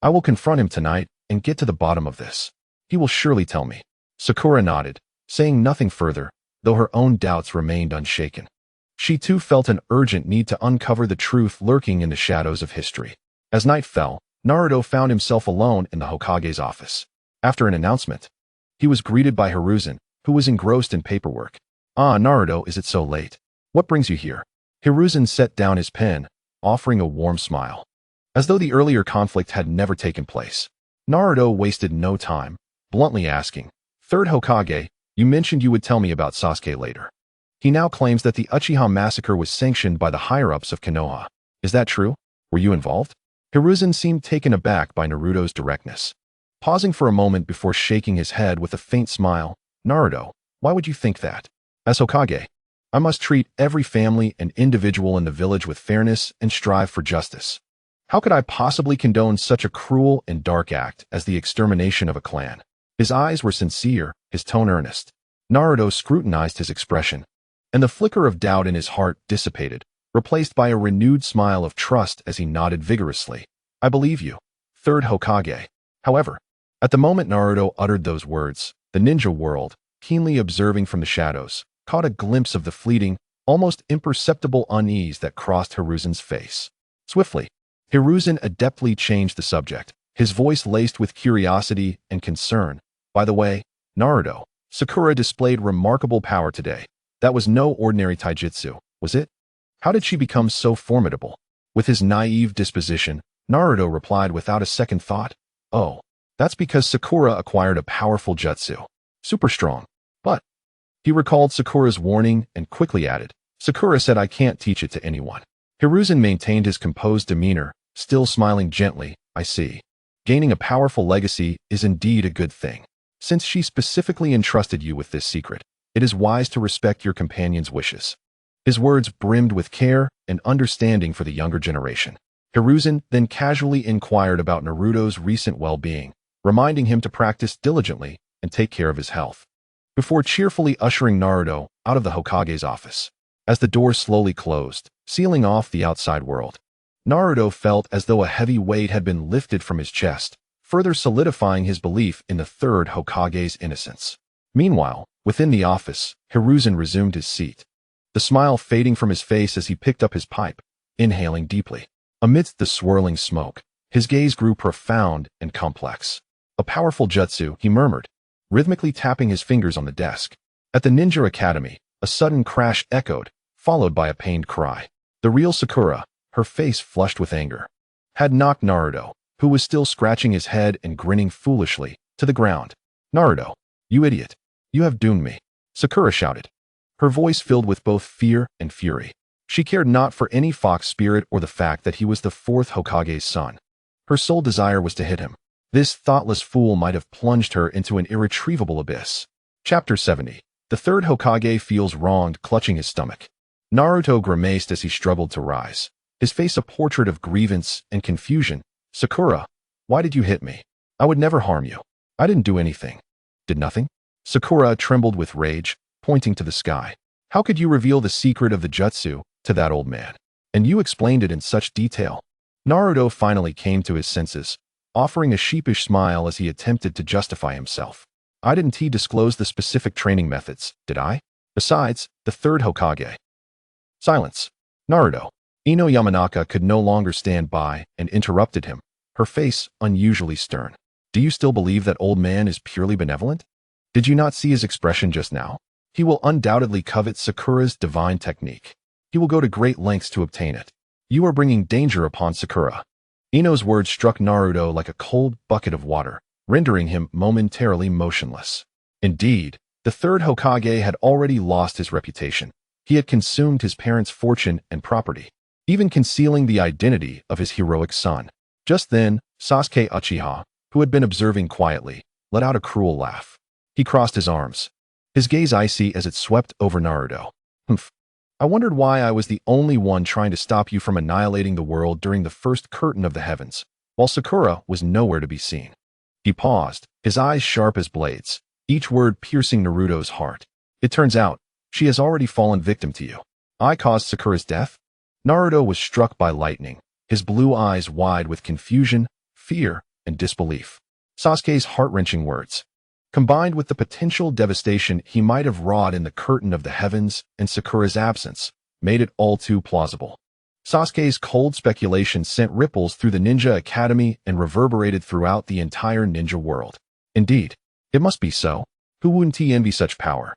I will confront him tonight and get to the bottom of this. He will surely tell me." Sakura nodded, saying nothing further, though her own doubts remained unshaken. She too felt an urgent need to uncover the truth lurking in the shadows of history. As night fell, Naruto found himself alone in the Hokage's office. After an announcement, he was greeted by Hiruzen, who was engrossed in paperwork. "Ah, Naruto, is it so late? What brings you here?" Hiruzen set down his pen, offering a warm smile, as though the earlier conflict had never taken place. Naruto wasted no time, bluntly asking, "Third Hokage, you mentioned you would tell me about Sasuke later. He now claims that the Uchiha Massacre was sanctioned by the higher-ups of Konoha. Is that true? Were you involved?" Hiruzen seemed taken aback by Naruto's directness. Pausing for a moment before shaking his head with a faint smile, "Naruto, why would you think that? As Hokage, I must treat every family and individual in the village with fairness and strive for justice. How could I possibly condone such a cruel and dark act as the extermination of a clan?" His eyes were sincere, his tone earnest. Naruto scrutinized his expression, and the flicker of doubt in his heart dissipated, replaced by a renewed smile of trust as he nodded vigorously. "I believe you, third Hokage." However, at the moment Naruto uttered those words, the ninja world, keenly observing from the shadows, caught a glimpse of the fleeting, almost imperceptible unease that crossed Hiruzen's face. Swiftly, Hiruzen adeptly changed the subject, his voice laced with curiosity and concern. "By the way, Naruto, Sakura displayed remarkable power today. That was no ordinary taijutsu, was it? How did she become so formidable?" With his naive disposition, Naruto replied without a second thought, "Oh, that's because Sakura acquired a powerful jutsu. Super strong. But..." He recalled Sakura's warning and quickly added, "Sakura said I can't teach it to anyone." Hiruzen maintained his composed demeanor, still smiling gently. "I see. Gaining a powerful legacy is indeed a good thing. Since she specifically entrusted you with this secret, it is wise to respect your companion's wishes." His words brimmed with care and understanding for the younger generation. Hiruzen then casually inquired about Naruto's recent well-being, reminding him to practice diligently and take care of his health, before cheerfully ushering Naruto out of the Hokage's office. As the door slowly closed, sealing off the outside world, Naruto felt as though a heavy weight had been lifted from his chest, further solidifying his belief in the Third Hokage's innocence. Meanwhile, within the office, Hiruzen resumed his seat, the smile fading from his face as he picked up his pipe, inhaling deeply. Amidst the swirling smoke, his gaze grew profound and complex. A powerful jutsu, he murmured, rhythmically tapping his fingers on the desk. At the Ninja Academy, a sudden crash echoed, followed by a pained cry. The real Sakura, her face flushed with anger, had knocked Naruto, who was still scratching his head and grinning foolishly, to the ground. "Naruto, you idiot. You have doomed me," Sakura shouted, her voice filled with both fear and fury. She cared not for any fox spirit or the fact that he was the fourth Hokage's son. Her sole desire was to hit him. This thoughtless fool might have plunged her into an irretrievable abyss. Chapter 70. The third Hokage feels wronged, clutching his stomach. Naruto grimaced as he struggled to rise, his face a portrait of grievance and confusion. "Sakura, why did you hit me? I would never harm you. I didn't do anything." "Did nothing?" Sakura trembled with rage, pointing to the sky. "How could you reveal the secret of the jutsu to that old man? And you explained it in such detail." Naruto finally came to his senses, offering a sheepish smile as he attempted to justify himself. "I didn't disclose the specific training methods, did I? Besides, the third Hokage." Silence. Naruto. Ino Yamanaka could no longer stand by and interrupted him, her face unusually stern. "Do you still believe that old man is purely benevolent? Did you not see his expression just now? He will undoubtedly covet Sakura's divine technique. He will go to great lengths to obtain it. You are bringing danger upon Sakura." Ino's words struck Naruto like a cold bucket of water, rendering him momentarily motionless. Indeed, the third Hokage had already lost his reputation. He had consumed his parents' fortune and property, even concealing the identity of his heroic son. Just then, Sasuke Uchiha, who had been observing quietly, let out a cruel laugh. He crossed his arms, his gaze icy as it swept over Naruto. "Humph. I wondered why I was the only one trying to stop you from annihilating the world during the first curtain of the heavens, while Sakura was nowhere to be seen." He paused, his eyes sharp as blades, each word piercing Naruto's heart. "It turns out, she has already fallen victim to you. I caused Sakura's death?" Naruto was struck by lightning, his blue eyes wide with confusion, fear, and disbelief. Sasuke's heart-wrenching words, combined with the potential devastation he might have wrought in the curtain of the heavens and Sakura's absence, made it all too plausible. Sasuke's cold speculation sent ripples through the Ninja Academy and reverberated throughout the entire ninja world. Indeed, it must be so. Who wouldn't envy such power?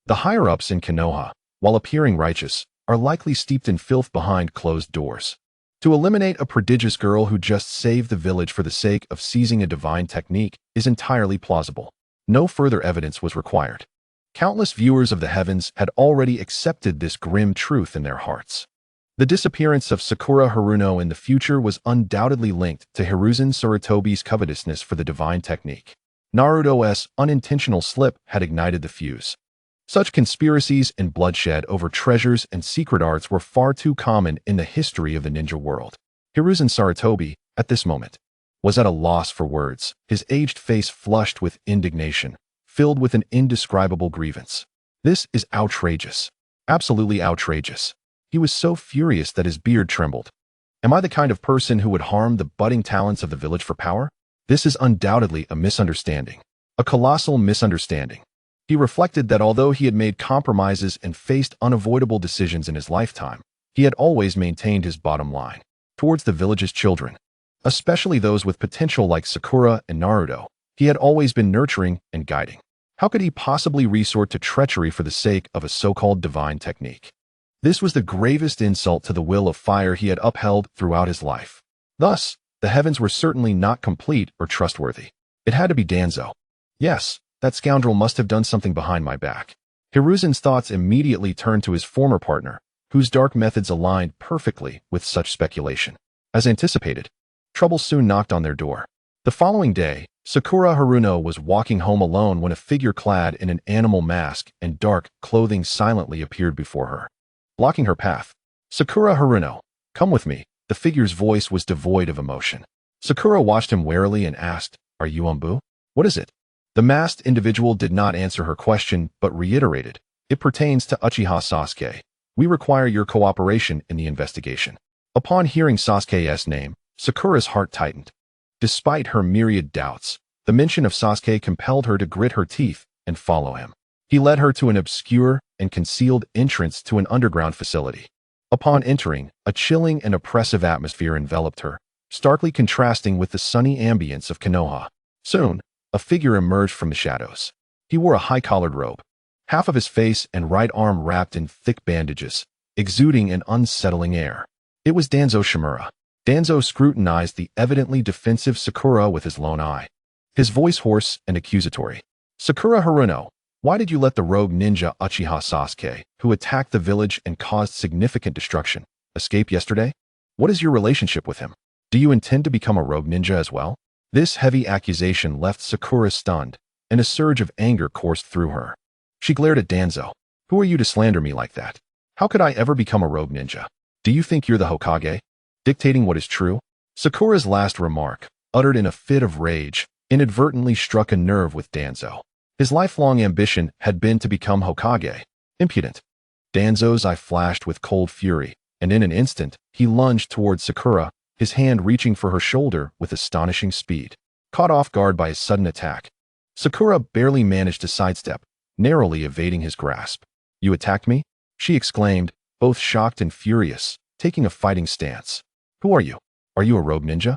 The higher-ups in Konoha, while appearing righteous, are likely steeped in filth behind closed doors. To eliminate a prodigious girl who just saved the village for the sake of seizing a divine technique is entirely plausible. No further evidence was required. Countless viewers of the heavens had already accepted this grim truth in their hearts. The disappearance of Sakura Haruno in the future was undoubtedly linked to Hiruzen Sarutobi's covetousness for the divine technique. Naruto's unintentional slip had ignited the fuse. Such conspiracies and bloodshed over treasures and secret arts were far too common in the history of the ninja world. Hiruzen Sarutobi, at this moment, was at a loss for words, his aged face flushed with indignation, filled with an indescribable grievance. "This is outrageous. Absolutely outrageous." He was so furious that his beard trembled. "Am I the kind of person who would harm the budding talents of the village for power? This is undoubtedly a misunderstanding. A colossal misunderstanding." He reflected that although he had made compromises and faced unavoidable decisions in his lifetime, he had always maintained his bottom line towards the village's children, especially those with potential like Sakura and Naruto. He had always been nurturing and guiding. How could he possibly resort to treachery for the sake of a so-called divine technique? This was the gravest insult to the will of fire he had upheld throughout his life. Thus, the heavens were certainly not complete or trustworthy. It had to be Danzo. Yes, that scoundrel must have done something behind my back. Hiruzen's thoughts immediately turned to his former partner, whose dark methods aligned perfectly with such speculation. As anticipated, trouble soon knocked on their door. The following day, Sakura Haruno was walking home alone when a figure clad in an animal mask and dark clothing silently appeared before her, blocking her path. "Sakura Haruno, come with me," The figure's voice was devoid of emotion. Sakura watched him warily and asked, "Are you Umbu? What is it?" The masked individual did not answer her question, but reiterated, "It pertains to Uchiha Sasuke. We require your cooperation in the investigation." Upon hearing Sasuke's name, Sakura's heart tightened. Despite her myriad doubts, the mention of Sasuke compelled her to grit her teeth and follow him. He led her to an obscure and concealed entrance to an underground facility. Upon entering, a chilling and oppressive atmosphere enveloped her, starkly contrasting with the sunny ambience of Konoha. Soon, a figure emerged from the shadows. He wore a high-collared robe, half of his face and right arm wrapped in thick bandages, exuding an unsettling air. It was Danzo Shimura. Danzo scrutinized the evidently defensive Sakura with his lone eye, his voice hoarse and accusatory. "Sakura Haruno, why did you let the rogue ninja Uchiha Sasuke, who attacked the village and caused significant destruction, escape yesterday? What is your relationship with him? Do you intend to become a rogue ninja as well?" This heavy accusation left Sakura stunned, and a surge of anger coursed through her. She glared at Danzo. "Who are you to slander me like that? How could I ever become a rogue ninja? Do you think you're the Hokage, dictating what is true?" Sakura's last remark, uttered in a fit of rage, inadvertently struck a nerve with Danzo. His lifelong ambition had been to become Hokage. Impudent. Danzo's eye flashed with cold fury, and in an instant, he lunged towards Sakura, his hand reaching for her shoulder with astonishing speed. Caught off guard by his sudden attack, Sakura barely managed to sidestep, narrowly evading his grasp. "You attacked me?" she exclaimed, both shocked and furious, taking a fighting stance. "Who are you? Are you a rogue ninja?"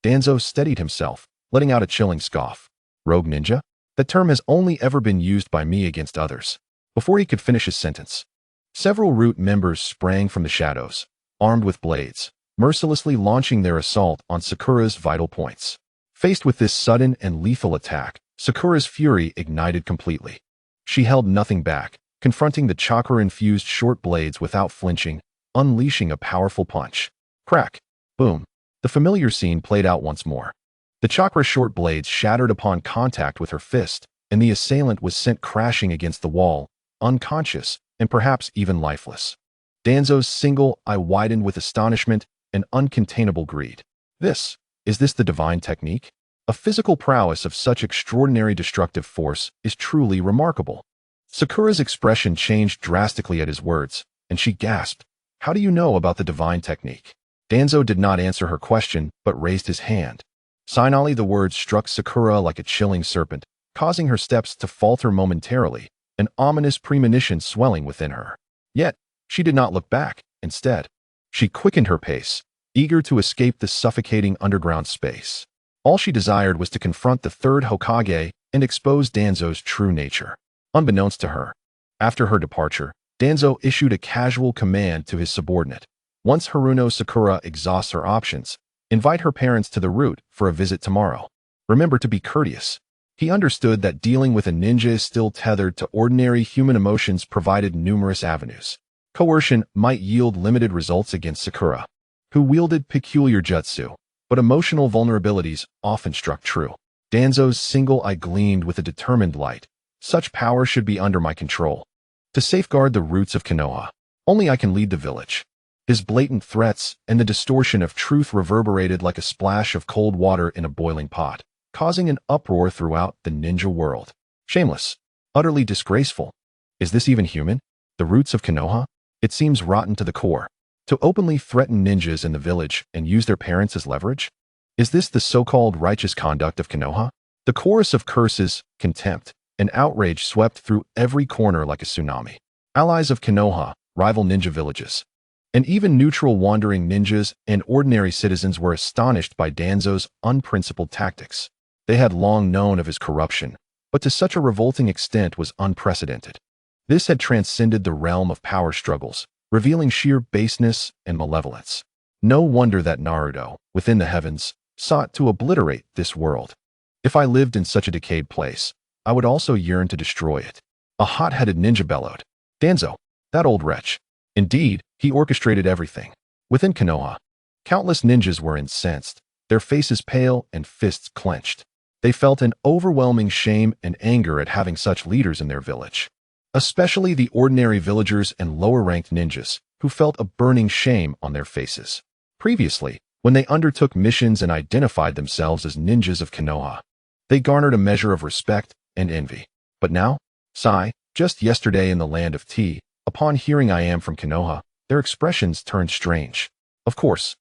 Danzo steadied himself, letting out a chilling scoff. "Rogue ninja? That term has only ever been used by me against others." Before he could finish his sentence, several root members sprang from the shadows, armed with blades, mercilessly launching their assault on Sakura's vital points. Faced with this sudden and lethal attack, Sakura's fury ignited completely. She held nothing back, confronting the chakra-infused short blades without flinching, unleashing a powerful punch. Crack! Boom! The familiar scene played out once more. The chakra short blades shattered upon contact with her fist, and the assailant was sent crashing against the wall, unconscious and perhaps even lifeless. Danzo's single eye widened with astonishment and uncontainable greed. Is this the divine technique? A physical prowess of such extraordinary destructive force is truly remarkable. Sakura's expression changed drastically at his words, and she gasped, "How do you know about the divine technique?" Danzo did not answer her question, but raised his hand. Silently, the words struck Sakura like a chilling serpent, causing her steps to falter momentarily, an ominous premonition swelling within her. Yet, she did not look back. Instead, she quickened her pace, eager to escape the suffocating underground space. All she desired was to confront the Third Hokage and expose Danzo's true nature. Unbeknownst to her, after her departure, Danzo issued a casual command to his subordinate. "Once Haruno Sakura exhausts her options, invite her parents to the route for a visit tomorrow. Remember to be courteous." He understood that dealing with a ninja is still tethered to ordinary human emotions provided numerous avenues. Coercion might yield limited results against Sakura, who wielded peculiar jutsu, but emotional vulnerabilities often struck true. Danzo's single eye gleamed with a determined light. "Such power should be under my control. To safeguard the roots of Konoha, only I can lead the village." His blatant threats and the distortion of truth reverberated like a splash of cold water in a boiling pot, causing an uproar throughout the ninja world. Shameless. Utterly disgraceful. Is this even human? The roots of Konoha? It seems rotten to the core. To openly threaten ninjas in the village and use their parents as leverage? Is this the so-called righteous conduct of Konoha? The chorus of curses, contempt, and outrage swept through every corner like a tsunami. Allies of Konoha, rival ninja villages, and even neutral wandering ninjas and ordinary citizens were astonished by Danzo's unprincipled tactics. They had long known of his corruption, but to such a revolting extent was unprecedented. This had transcended the realm of power struggles, revealing sheer baseness and malevolence. No wonder that Naruto, within the heavens, sought to obliterate this world. If I lived in such a decayed place, I would also yearn to destroy it. A hot-headed ninja bellowed. Danzo, that old wretch. Indeed, he orchestrated everything. Within Konoha, countless ninjas were incensed, their faces pale and fists clenched. They felt an overwhelming shame and anger at having such leaders in their village. Especially the ordinary villagers and lower-ranked ninjas, who felt a burning shame on their faces. Previously, when they undertook missions and identified themselves as ninjas of Konoha, they garnered a measure of respect and envy. But now, just yesterday in the land of tea, upon hearing I am from Konoha, their expressions turned strange. Of course.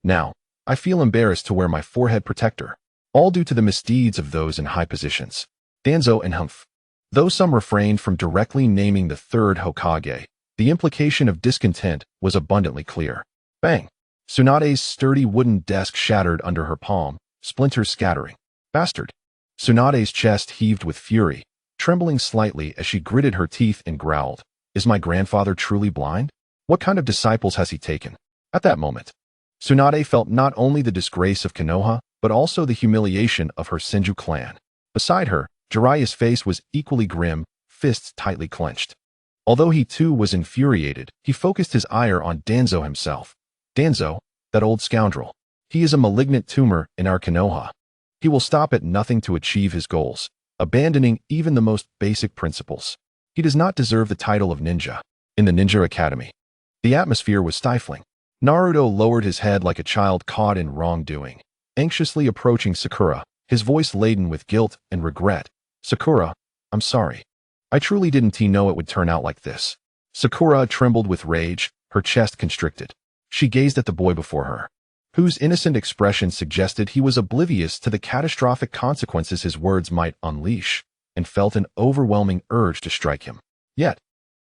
Now, I feel embarrassed to wear my forehead protector, all due to the misdeeds of those in high positions. Danzo and Humph. Though some refrained from directly naming the Third Hokage, the implication of discontent was abundantly clear. Bang! Tsunade's sturdy wooden desk shattered under her palm, splinters scattering. Bastard! Tsunade's chest heaved with fury, trembling slightly as she gritted her teeth and growled. Is my grandfather truly blind? What kind of disciples has he taken? At that moment, Tsunade felt not only the disgrace of Konoha, but also the humiliation of her Senju clan. Beside her, Jiraiya's face was equally grim, fists tightly clenched. Although he too was infuriated, he focused his ire on Danzo himself. Danzo, that old scoundrel. He is a malignant tumor in our Konoha. He will stop at nothing to achieve his goals, abandoning even the most basic principles. He does not deserve the title of ninja. In the Ninja Academy, the atmosphere was stifling. Naruto lowered his head like a child caught in wrongdoing, anxiously approaching Sakura, his voice laden with guilt and regret. Sakura, I'm sorry. I truly didn't know it would turn out like this. Sakura trembled with rage, her chest constricted. She gazed at the boy before her, whose innocent expression suggested he was oblivious to the catastrophic consequences his words might unleash, and felt an overwhelming urge to strike him. Yet,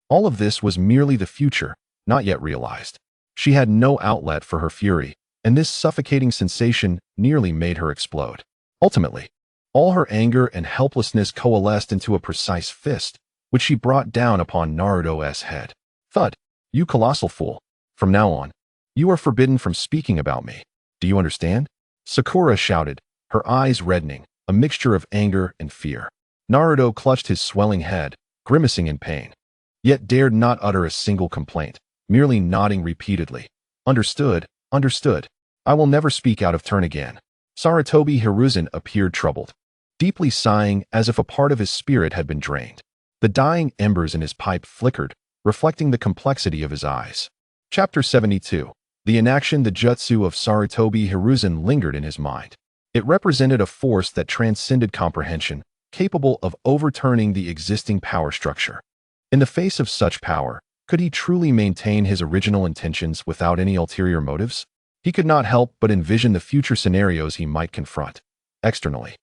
all of this was merely the future, not yet realized. She had no outlet for her fury, and this suffocating sensation nearly made her explode. Ultimately, all her anger and helplessness coalesced into a precise fist, which she brought down upon Naruto's head. Thud! You colossal fool! From now on, you are forbidden from speaking about me. Do you understand? Sakura shouted, her eyes reddening, a mixture of anger and fear. Naruto clutched his swelling head, grimacing in pain, yet dared not utter a single complaint, merely nodding repeatedly. Understood, understood. I will never speak out of turn again. Sarutobi Hiruzen appeared troubled, deeply sighing as if a part of his spirit had been drained. The dying embers in his pipe flickered, reflecting the complexity of his eyes. Chapter 72. The inaction the jutsu of Sarutobi Hiruzen lingered in his mind. It represented a force that transcended comprehension, capable of overturning the existing power structure. In the face of such power, could he truly maintain his original intentions without any ulterior motives? He could not help but envision the future scenarios he might confront. Externally,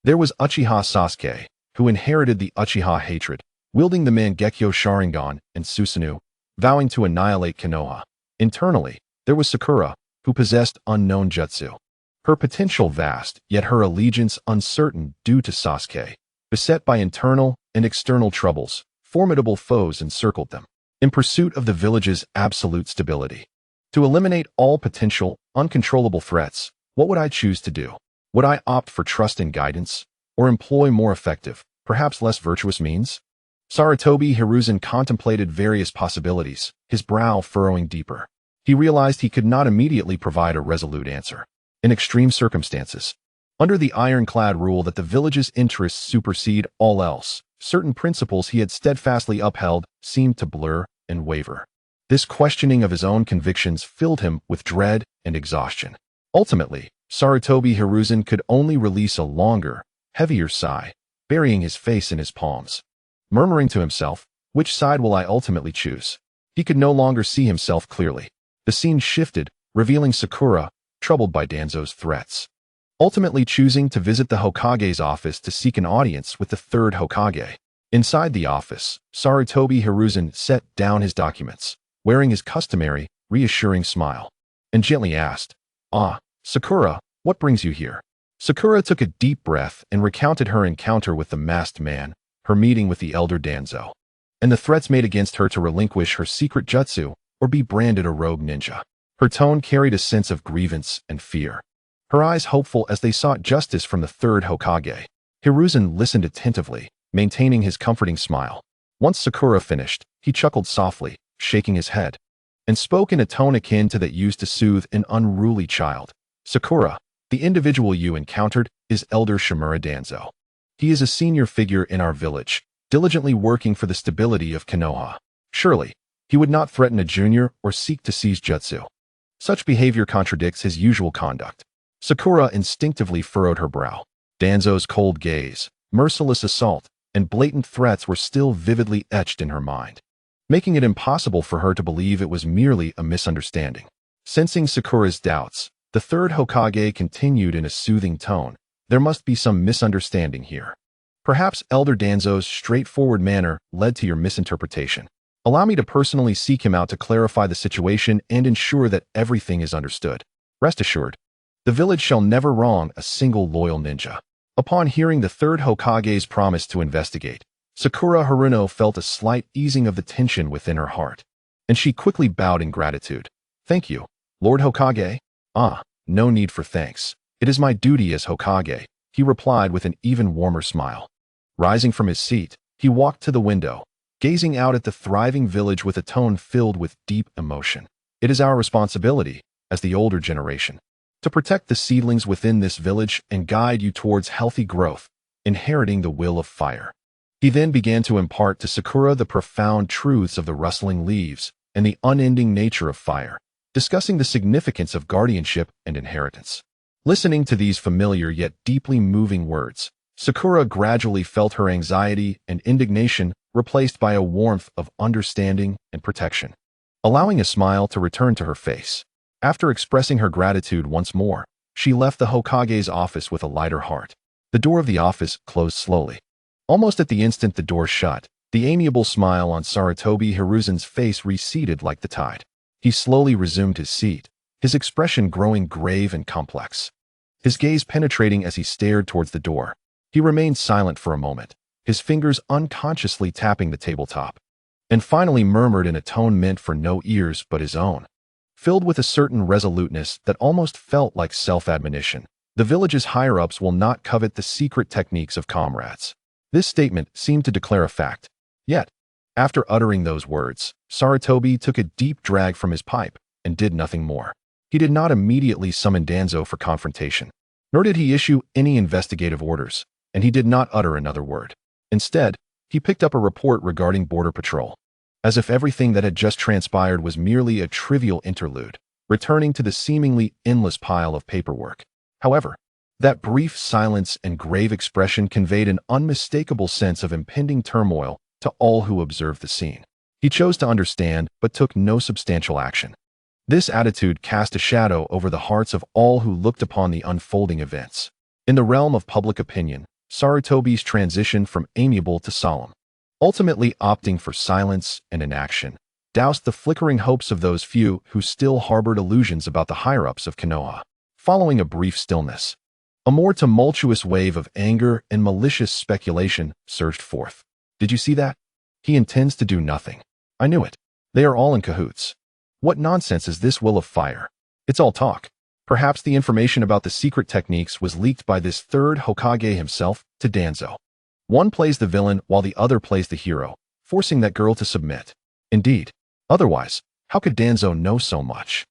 there was Uchiha Sasuke, who inherited the Uchiha hatred, wielding the Mangekyo Sharingan and Susanoo, vowing to annihilate Konoha. Internally, there was Sakura, who possessed unknown jutsu. Her potential vast, yet her allegiance uncertain due to Sasuke. Beset by internal and external troubles, formidable foes encircled them, in pursuit of the village's absolute stability. To eliminate all potential, uncontrollable threats, what would I choose to do? Would I opt for trust and guidance, or employ more effective, perhaps less virtuous means? Sarutobi Hiruzen contemplated various possibilities, his brow furrowing deeper. He realized he could not immediately provide a resolute answer. In extreme circumstances, under the ironclad rule that the village's interests supersede all else, certain principles he had steadfastly upheld seemed to blur and waver. This questioning of his own convictions filled him with dread and exhaustion. Ultimately, Sarutobi Hiruzen could only release a longer, heavier sigh, burying his face in his palms. Murmuring to himself, which side will I ultimately choose? He could no longer see himself clearly. The scene shifted, revealing Sakura, troubled by Danzo's threats. Ultimately choosing to visit the Hokage's office to seek an audience with the Third Hokage. Inside the office, Sarutobi Hiruzen set down his documents, wearing his customary, reassuring smile, and gently asked, "Ah, Sakura, what brings you here?" Sakura took a deep breath and recounted her encounter with the masked man, her meeting with the elder Danzo, and the threats made against her to relinquish her secret jutsu or be branded a rogue ninja. Her tone carried a sense of grievance and fear, her eyes hopeful as they sought justice from the Third Hokage. Hiruzen listened attentively, maintaining his comforting smile. Once Sakura finished, he chuckled softly, shaking his head, and spoke in a tone akin to that used to soothe an unruly child. "Sakura, the individual you encountered is Elder Shimura Danzo. He is a senior figure in our village, diligently working for the stability of Konoha. Surely, he would not threaten a junior or seek to seize jutsu." Such behavior contradicts his usual conduct. Sakura instinctively furrowed her brow. Danzo's cold gaze, merciless assault, and blatant threats were still vividly etched in her mind, making it impossible for her to believe it was merely a misunderstanding. Sensing Sakura's doubts, the third Hokage continued in a soothing tone. There must be some misunderstanding here. Perhaps Elder Danzo's straightforward manner led to your misinterpretation. Allow me to personally seek him out to clarify the situation and ensure that everything is understood. Rest assured, the village shall never wrong a single loyal ninja. Upon hearing the third Hokage's promise to investigate, Sakura Haruno felt a slight easing of the tension within her heart, and she quickly bowed in gratitude. Thank you, Lord Hokage. Ah, no need for thanks. It is my duty as Hokage, he replied with an even warmer smile. Rising from his seat, he walked to the window, gazing out at the thriving village with a tone filled with deep emotion. It is our responsibility, as the older generation, to protect the seedlings within this village and guide you towards healthy growth, inheriting the will of fire. He then began to impart to Sakura the profound truths of the rustling leaves and the unending nature of fire, discussing the significance of guardianship and inheritance. Listening to these familiar yet deeply moving words, Sakura gradually felt her anxiety and indignation replaced by a warmth of understanding and protection, allowing a smile to return to her face. After expressing her gratitude once more, she left the Hokage's office with a lighter heart. The door of the office closed slowly. Almost at the instant the door shut, the amiable smile on Sarutobi Hiruzen's face receded like the tide. He slowly resumed his seat, his expression growing grave and complex, his gaze penetrating as he stared towards the door. He remained silent for a moment, his fingers unconsciously tapping the tabletop, and finally murmured in a tone meant for no ears but his own. Filled with a certain resoluteness that almost felt like self-admonition, the village's higher-ups will not covet the secret techniques of comrades. This statement seemed to declare a fact. Yet, after uttering those words, Sarutobi took a deep drag from his pipe and did nothing more. He did not immediately summon Danzo for confrontation, nor did he issue any investigative orders, and he did not utter another word. Instead, he picked up a report regarding border patrol, as if everything that had just transpired was merely a trivial interlude, returning to the seemingly endless pile of paperwork. However, that brief silence and grave expression conveyed an unmistakable sense of impending turmoil to all who observed the scene. He chose to understand, but took no substantial action. This attitude cast a shadow over the hearts of all who looked upon the unfolding events. In the realm of public opinion, Sarutobi's transition from amiable to solemn, ultimately opting for silence and inaction, doused the flickering hopes of those few who still harbored illusions about the higher-ups of Konoha. Following a brief stillness, a more tumultuous wave of anger and malicious speculation surged forth. Did you see that? He intends to do nothing. I knew it. They are all in cahoots. What nonsense is this will of fire? It's all talk. Perhaps the information about the secret techniques was leaked by this third Hokage himself to Danzo. One plays the villain while the other plays the hero, forcing that girl to submit. Indeed. Otherwise, how could Danzo know so much?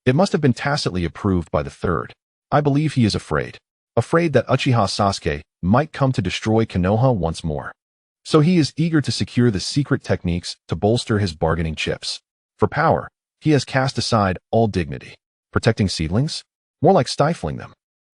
It must have been tacitly approved by the third. I believe he is afraid. Afraid that Uchiha Sasuke might come to destroy Konoha once more. So he is eager to secure the secret techniques to bolster his bargaining chips. For power, he has cast aside all dignity. Protecting seedlings? More like stifling them.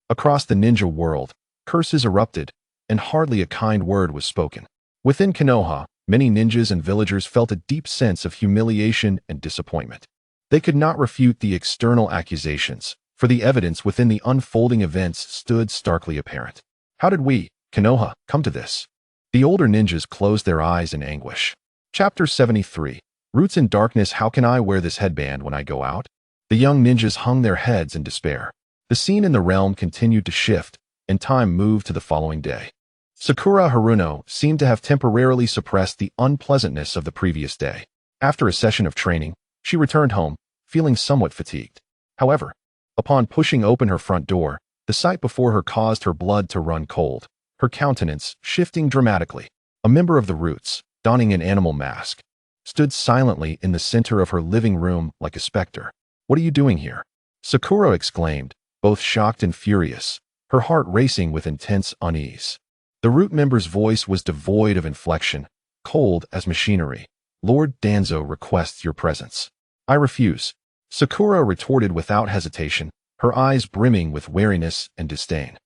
Across the ninja world, curses erupted, and hardly a kind word was spoken. Within Konoha, many ninjas and villagers felt a deep sense of humiliation and disappointment. They could not refute the external accusations, for the evidence within the unfolding events stood starkly apparent. How did we, Konoha, come to this? The older ninjas closed their eyes in anguish. Chapter 73. Roots in darkness. How can I wear this headband when I go out? The young ninjas hung their heads in despair. The scene in the realm continued to shift, and time moved to the following day. Sakura Haruno seemed to have temporarily suppressed the unpleasantness of the previous day. After a session of training, she returned home, feeling somewhat fatigued. However, upon pushing open her front door, the sight before her caused her blood to run cold, her countenance shifting dramatically. A member of the Roots, donning an animal mask, stood silently in the center of her living room like a specter. What are you doing here? Sakura exclaimed, both shocked and furious, her heart racing with intense unease. The Root member's voice was devoid of inflection, cold as machinery. Lord Danzo requests your presence. I refuse. Sakura retorted without hesitation, her eyes brimming with wariness and disdain.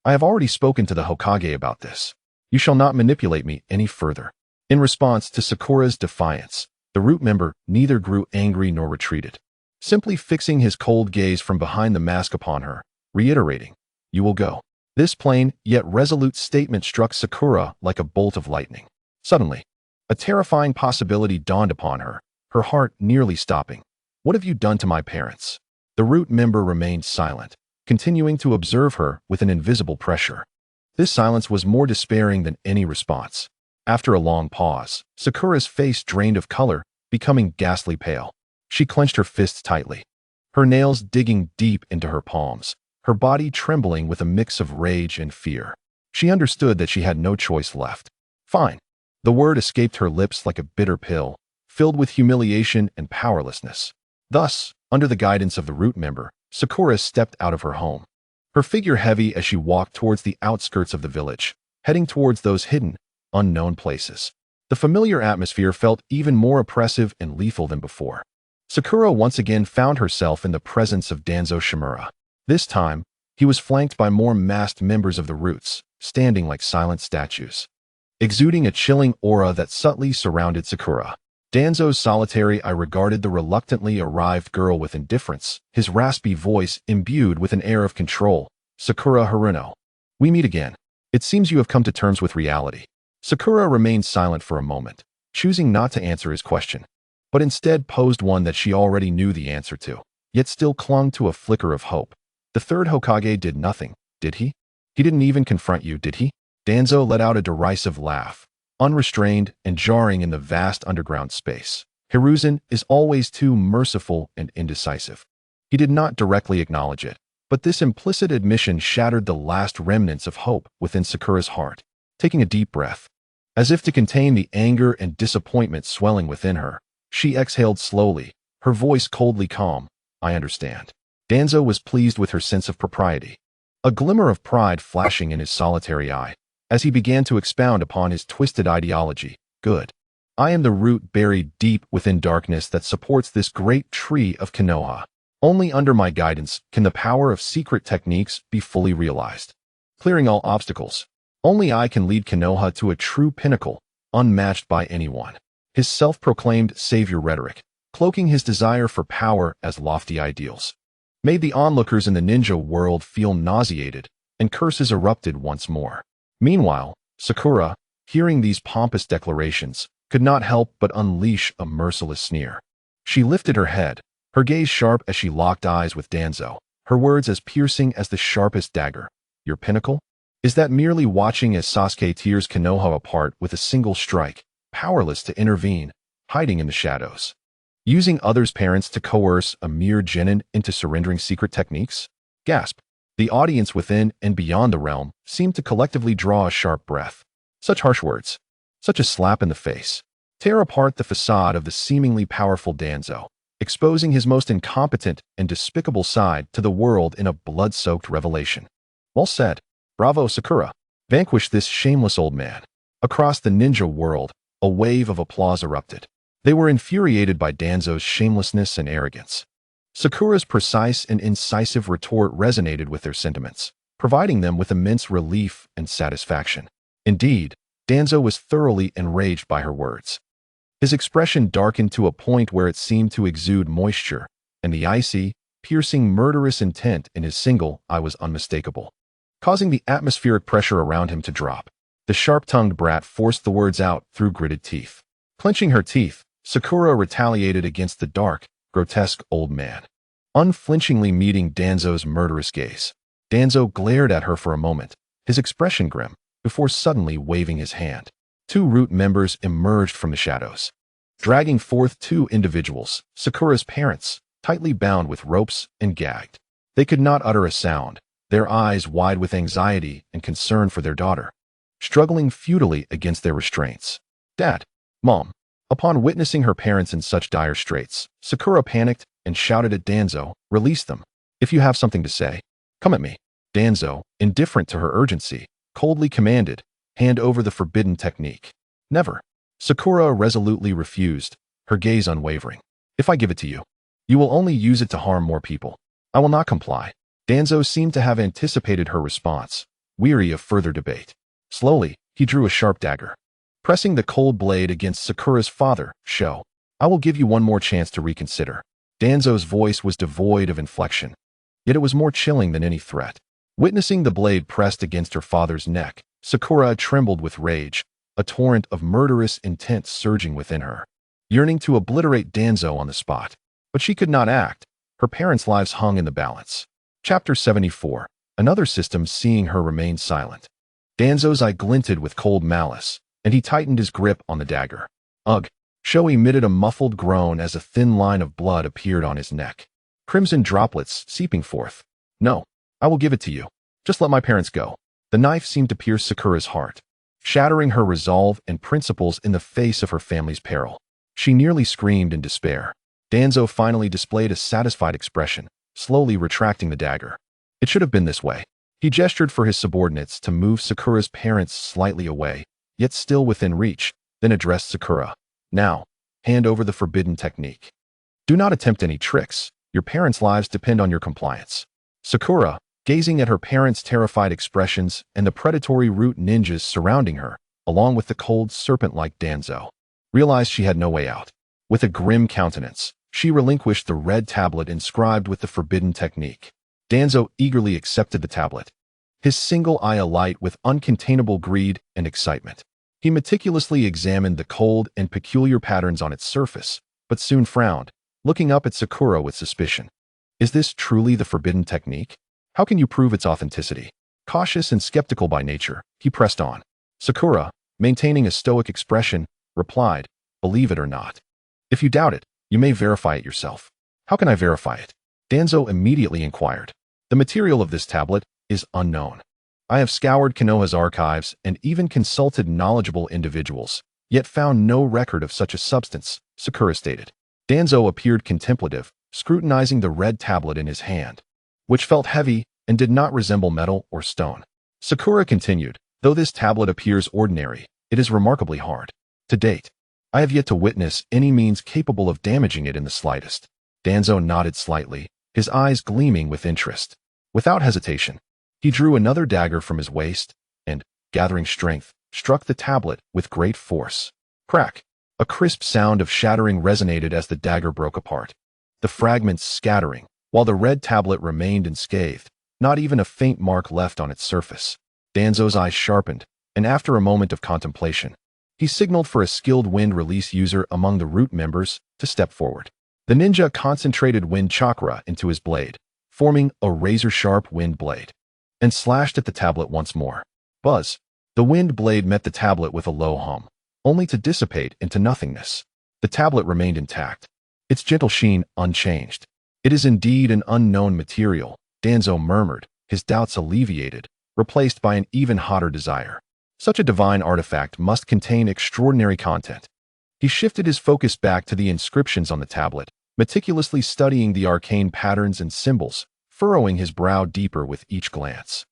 I have already spoken to the Hokage about this. You shall not manipulate me any further. In response to Sakura's defiance, the root member neither grew angry nor retreated, simply fixing his cold gaze from behind the mask upon her, reiterating, "You will go." This plain yet resolute statement struck Sakura like a bolt of lightning. Suddenly, a terrifying possibility dawned upon her, her heart nearly stopping. What have you done to my parents? The root member remained silent, continuing to observe her with an invisible pressure. This silence was more despairing than any response. After a long pause, Sakura's face drained of color, becoming ghastly pale. She clenched her fists tightly, her nails digging deep into her palms, her body trembling with a mix of rage and fear. She understood that she had no choice left. Fine. The word escaped her lips like a bitter pill, filled with humiliation and powerlessness. Thus, under the guidance of the root member, Sakura stepped out of her home, her figure heavy as she walked towards the outskirts of the village, heading towards those hidden, unknown places. The familiar atmosphere felt even more oppressive and lethal than before. Sakura once again found herself in the presence of Danzo Shimura. This time, he was flanked by more masked members of the Roots, standing like silent statues, exuding a chilling aura that subtly surrounded Sakura. Danzo's solitary eye regarded the reluctantly arrived girl with indifference, his raspy voice imbued with an air of control. "Sakura Haruno, we meet again. It seems you have come to terms with reality." Sakura remained silent for a moment, choosing not to answer his question, but instead posed one that she already knew the answer to, yet still clung to a flicker of hope. "The third Hokage did nothing, did he? He didn't even confront you, did he?" Danzo let out a derisive laugh, unrestrained and jarring in the vast underground space. "Hiruzen is always too merciful and indecisive." He did not directly acknowledge it, but this implicit admission shattered the last remnants of hope within Sakura's heart. Taking a deep breath, as if to contain the anger and disappointment swelling within her, she exhaled slowly, her voice coldly calm. "I understand." Danzo was pleased with her sense of propriety, a glimmer of pride flashing in his solitary eye, as he began to expound upon his twisted ideology. "Good. I am the root buried deep within darkness that supports this great tree of Konoha. Only under my guidance can the power of secret techniques be fully realized, clearing all obstacles. Only I can lead Konoha to a true pinnacle, unmatched by anyone." His self-proclaimed savior rhetoric, cloaking his desire for power as lofty ideals, made the onlookers in the ninja world feel nauseated, and curses erupted once more. Meanwhile, Sakura, hearing these pompous declarations, could not help but unleash a merciless sneer. She lifted her head, her gaze sharp as she locked eyes with Danzo, her words as piercing as the sharpest dagger. "Your pinnacle? Is that merely watching as Sasuke tears Konoha apart with a single strike, powerless to intervene, hiding in the shadows? Using others' parents to coerce a mere genin into surrendering secret techniques?" Gasp. The audience within and beyond the realm seemed to collectively draw a sharp breath. Such harsh words, such a slap in the face, tear apart the facade of the seemingly powerful Danzo, exposing his most incompetent and despicable side to the world in a blood-soaked revelation. "Well said. Bravo, Sakura. Vanquish this shameless old man." Across the ninja world, a wave of applause erupted. They were infuriated by Danzo's shamelessness and arrogance. Sakura's precise and incisive retort resonated with their sentiments, providing them with immense relief and satisfaction. Indeed, Danzo was thoroughly enraged by her words. His expression darkened to a point where it seemed to exude moisture, and the icy, piercing murderous intent in his single eye was unmistakable, causing the atmospheric pressure around him to drop. The sharp-tongued brat forced the words out through gritted teeth. Clenching her teeth, Sakura retaliated against the dark, grotesque old man, unflinchingly meeting Danzo's murderous gaze. Danzo glared at her for a moment, his expression grim, before suddenly waving his hand. Two root members emerged from the shadows, dragging forth two individuals, Sakura's parents, tightly bound with ropes and gagged. They could not utter a sound, their eyes wide with anxiety and concern for their daughter, struggling futilely against their restraints. "Dad, Mom." Upon witnessing her parents in such dire straits, Sakura panicked and shouted at Danzo, "Release them. If you have something to say, come at me." Danzo, indifferent to her urgency, coldly commanded, "Hand over the forbidden technique." "Never." Sakura resolutely refused, her gaze unwavering. "If I give it to you, You will only use it to harm more people. I will not comply. Danzo seemed to have anticipated her response, weary of further debate. Slowly, he drew a sharp dagger. Pressing the cold blade against Sakura's father, Sho. I will give you one more chance to reconsider. Danzo's voice was devoid of inflection, yet it was more chilling than any threat. Witnessing the blade pressed against her father's neck, Sakura trembled with rage, a torrent of murderous intent surging within her, yearning to obliterate Danzo on the spot. But she could not act. Her parents' lives hung in the balance. Chapter 74. Another system seeing her remain silent. Danzo's eye glinted with cold malice, and he tightened his grip on the dagger. Ugh! Sho emitted a muffled groan as a thin line of blood appeared on his neck, crimson droplets seeping forth. No, I will give it to you. Just let my parents go. The knife seemed to pierce Sakura's heart, shattering her resolve and principles in the face of her family's peril. She nearly screamed in despair. Danzo finally displayed a satisfied expression, slowly retracting the dagger. It should have been this way. He gestured for his subordinates to move Sakura's parents slightly away, yet still within reach, then addressed Sakura. Now, hand over the forbidden technique. Do not attempt any tricks. Your parents' lives depend on your compliance. Sakura, gazing at her parents' terrified expressions and the predatory root ninjas surrounding her, along with the cold serpent-like Danzo, realized she had no way out. With a grim countenance, she relinquished the red tablet inscribed with the forbidden technique. Danzo eagerly accepted the tablet, his single eye alight with uncontainable greed and excitement. He meticulously examined the cold and peculiar patterns on its surface, but soon frowned, looking up at Sakura with suspicion. Is this truly the forbidden technique? How can you prove its authenticity? Cautious and skeptical by nature, he pressed on. Sakura, maintaining a stoic expression, replied, believe it or not. If you doubt it, you may verify it yourself. How can I verify it? Danzo immediately inquired. The material of this tablet is unknown. I have scoured Konoha's archives and even consulted knowledgeable individuals, yet found no record of such a substance, Sakura stated. Danzo appeared contemplative, scrutinizing the red tablet in his hand, which felt heavy and did not resemble metal or stone. Sakura continued, though this tablet appears ordinary, it is remarkably hard. To date, I have yet to witness any means capable of damaging it in the slightest. Danzo nodded slightly, his eyes gleaming with interest. Without hesitation, he drew another dagger from his waist and, gathering strength, struck the tablet with great force. Crack! A crisp sound of shattering resonated as the dagger broke apart, the fragments scattering, while the red tablet remained unscathed, not even a faint mark left on its surface. Danzo's eyes sharpened, and after a moment of contemplation, he signaled for a skilled wind release user among the root members to step forward. The ninja concentrated wind chakra into his blade, forming a razor-sharp wind blade, and slashed at the tablet once more. Buzz! The wind blade met the tablet with a low hum, only to dissipate into nothingness. The tablet remained intact, its gentle sheen unchanged. It is indeed an unknown material, Danzo murmured, his doubts alleviated, replaced by an even hotter desire. Such a divine artifact must contain extraordinary content. He shifted his focus back to the inscriptions on the tablet, meticulously studying the arcane patterns and symbols, furrowing his brow deeper with each glance.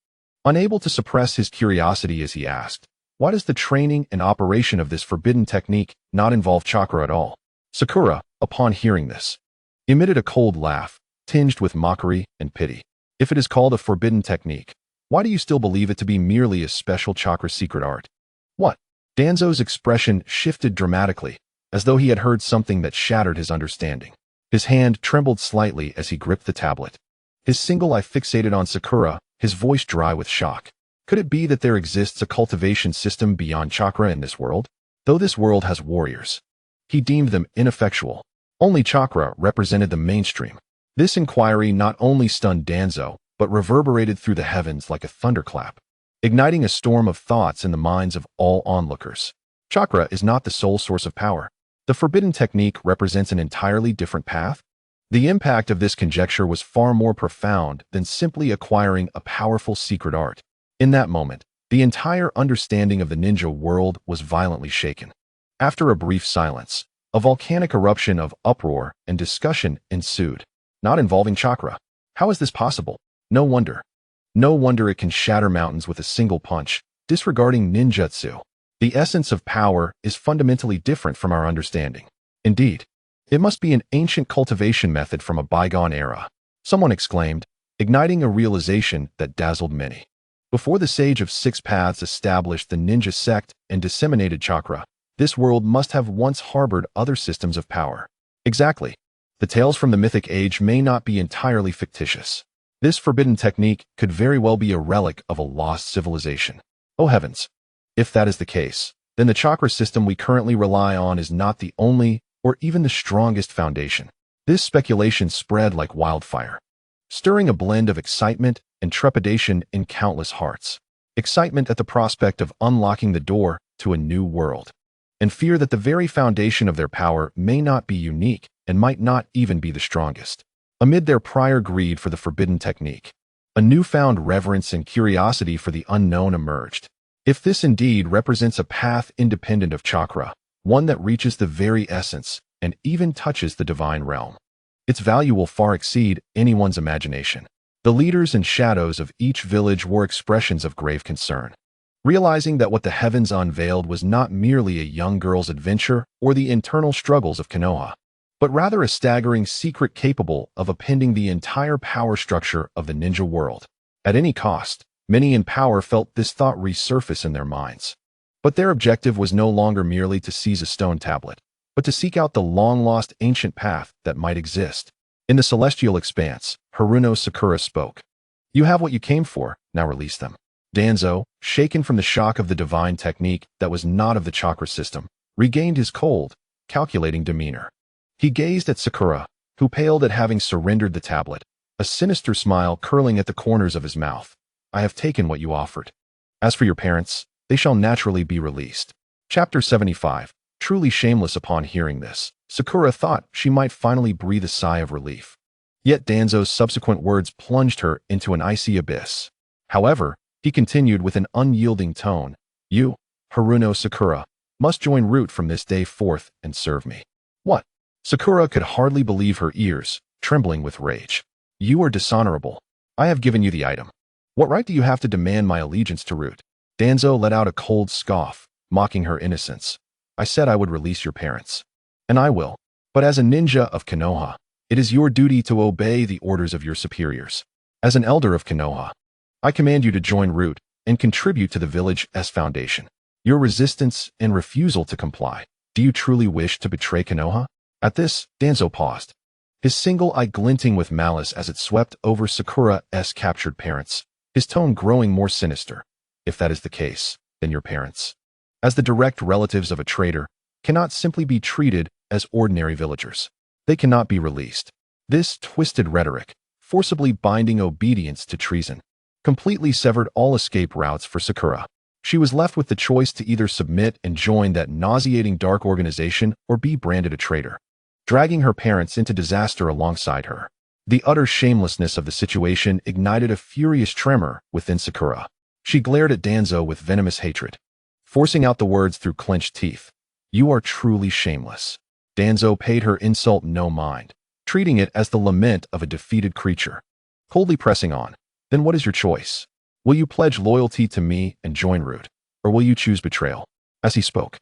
Unable to suppress his curiosity as he asked, why does the training and operation of this forbidden technique not involve chakra at all? Sakura, upon hearing this, emitted a cold laugh, tinged with mockery and pity. If it is called a forbidden technique, why do you still believe it to be merely a special chakra secret art? What? Danzo's expression shifted dramatically, as though he had heard something that shattered his understanding. His hand trembled slightly as he gripped the tablet. His single eye fixated on Sakura, his voice dry with shock. Could it be that there exists a cultivation system beyond chakra in this world? Though this world has warriors, he deemed them ineffectual. Only chakra represented the mainstream. This inquiry not only stunned Danzo, but reverberated through the heavens like a thunderclap, igniting a storm of thoughts in the minds of all onlookers. Chakra is not the sole source of power. The forbidden technique represents an entirely different path. The impact of this conjecture was far more profound than simply acquiring a powerful secret art. In that moment, the entire understanding of the ninja world was violently shaken. After a brief silence, a volcanic eruption of uproar and discussion ensued. Not involving chakra. How is this possible? No wonder. No wonder it can shatter mountains with a single punch, disregarding ninjutsu. The essence of power is fundamentally different from our understanding. Indeed, It must be an ancient cultivation method from a bygone era, someone exclaimed, igniting a realization that dazzled many. Before the Sage of Six Paths established the ninja sect and disseminated chakra, this world must have once harbored other systems of power. Exactly. The tales from the mythic age may not be entirely fictitious. This forbidden technique could very well be a relic of a lost civilization. Oh heavens! If that is the case, then the chakra system we currently rely on is not the only or even the strongest foundation. This speculation spread like wildfire, stirring a blend of excitement and trepidation in countless hearts. Excitement at the prospect of unlocking the door to a new world, and fear that the very foundation of their power may not be unique and might not even be the strongest. Amid their prior greed for the forbidden technique, a newfound reverence and curiosity for the unknown emerged. If this indeed represents a path independent of chakra, one that reaches the very essence and even touches the divine realm, its value will far exceed anyone's imagination. The leaders and shadows of each village were expressions of grave concern, realizing that what the heavens unveiled was not merely a young girl's adventure or the internal struggles of Konoha, but rather a staggering secret capable of upending the entire power structure of the ninja world. At any cost, many in power felt this thought resurface in their minds. But their objective was no longer merely to seize a stone tablet, but to seek out the long-lost ancient path that might exist. In the celestial expanse, Haruno Sakura spoke. You have what you came for, now release them. Danzo, shaken from the shock of the divine technique that was not of the chakra system, regained his cold, calculating demeanor. He gazed at Sakura, who paled at having surrendered the tablet, a sinister smile curling at the corners of his mouth. I have taken what you offered. As for your parents, they shall naturally be released. Chapter 75. Truly shameless. Upon hearing this, Sakura thought she might finally breathe a sigh of relief. Yet Danzo's subsequent words plunged her into an icy abyss. However, he continued with an unyielding tone. You, Haruno Sakura, must join Root from this day forth and serve me. What? Sakura could hardly believe her ears, trembling with rage. You are dishonorable. I have given you the item. What right do you have to demand my allegiance to Root? Danzo let out a cold scoff, mocking her innocence. I said I would release your parents. And I will. But as a ninja of Konoha, it is your duty to obey the orders of your superiors. As an elder of Konoha, I command you to join Root and contribute to the village's foundation. Your resistance and refusal to comply. Do you truly wish to betray Konoha? At this, Danzo paused, his single eye glinting with malice as it swept over Sakura's captured parents, his tone growing more sinister. If that is the case, then your parents, as the direct relatives of a traitor, cannot simply be treated as ordinary villagers. They cannot be released. This twisted rhetoric, forcibly binding obedience to treason, completely severed all escape routes for Sakura. She was left with the choice to either submit and join that nauseating dark organization or be branded a traitor, dragging her parents into disaster alongside her. The utter shamelessness of the situation ignited a furious tremor within Sakura. She glared at Danzo with venomous hatred, forcing out the words through clenched teeth. You are truly shameless. Danzo paid her insult no mind, treating it as the lament of a defeated creature. Coldly pressing on, then what is your choice? Will you pledge loyalty to me and join Root, or will you choose betrayal? As he spoke,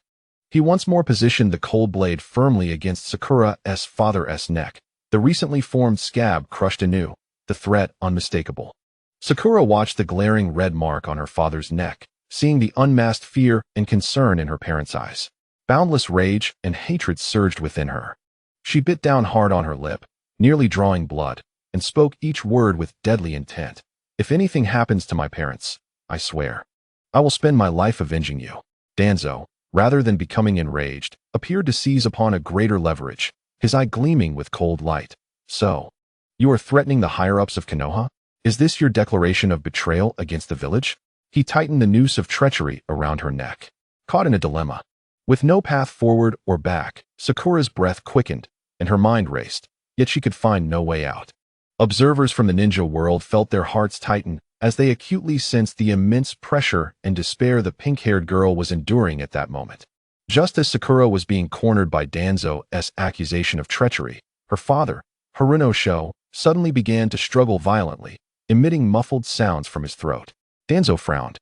he once more positioned the cold blade firmly against Sakura's father's neck. The recently formed scab crushed anew, the threat unmistakable. Sakura watched the glaring red mark on her father's neck, seeing the unmasked fear and concern in her parents' eyes. Boundless rage and hatred surged within her. She bit down hard on her lip, nearly drawing blood, and spoke each word with deadly intent. If anything happens to my parents, I swear, I will spend my life avenging you. Danzo, rather than becoming enraged, appeared to seize upon a greater leverage, his eye gleaming with cold light. So, you are threatening the higher-ups of Konoha? Is this your declaration of betrayal against the village? He tightened the noose of treachery around her neck. Caught in a dilemma, with no path forward or back, Sakura's breath quickened, and her mind raced, yet she could find no way out. Observers from the ninja world felt their hearts tighten as they acutely sensed the immense pressure and despair the pink-haired girl was enduring at that moment. Just as Sakura was being cornered by Danzo's accusation of treachery, her father, Haruno Sho, suddenly began to struggle violently, emitting muffled sounds from his throat. Danzo frowned,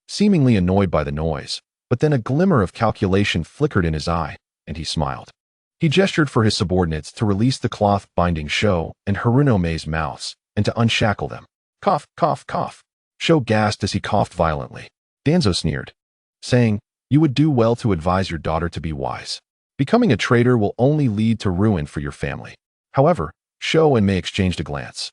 seemingly annoyed by the noise, but then a glimmer of calculation flickered in his eye, and he smiled. He gestured for his subordinates to release the cloth binding Sho and Harunome's mouths and to unshackle them. Cough, cough, cough. Sho gasped as he coughed violently. Danzo sneered, saying, "You would do well to advise your daughter to be wise. Becoming a traitor will only lead to ruin for your family." However, Sho and Mei exchanged a glance,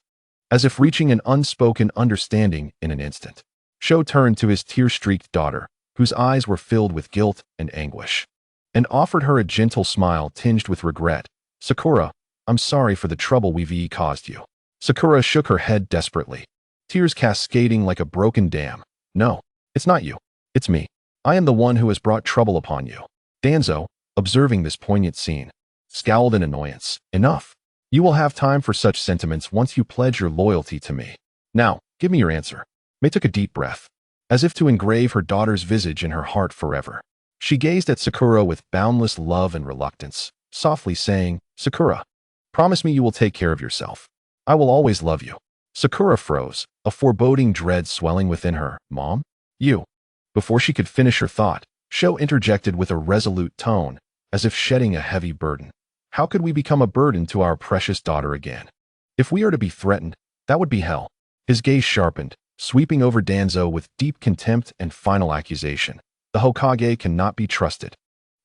as if reaching an unspoken understanding in an instant. Sho turned to his tear-streaked daughter, whose eyes were filled with guilt and anguish, and offered her a gentle smile tinged with regret. "Sakura, I'm sorry for the trouble we've caused you." Sakura shook her head desperately, tears cascading like a broken dam. "No, it's not you. It's me. I am the one who has brought trouble upon you." Danzo, observing this poignant scene, scowled in annoyance. "Enough. You will have time for such sentiments once you pledge your loyalty to me. Now, give me your answer." Mei took a deep breath, as if to engrave her daughter's visage in her heart forever. She gazed at Sakura with boundless love and reluctance, softly saying, "Sakura, promise me you will take care of yourself. I will always love you." Sakura froze, a foreboding dread swelling within her. "Mom? You?" Before she could finish her thought, Sho interjected with a resolute tone, as if shedding a heavy burden. "How could we become a burden to our precious daughter again? If we are to be threatened, that would be hell." His gaze sharpened, sweeping over Danzo with deep contempt and final accusation. "The Hokage cannot be trusted.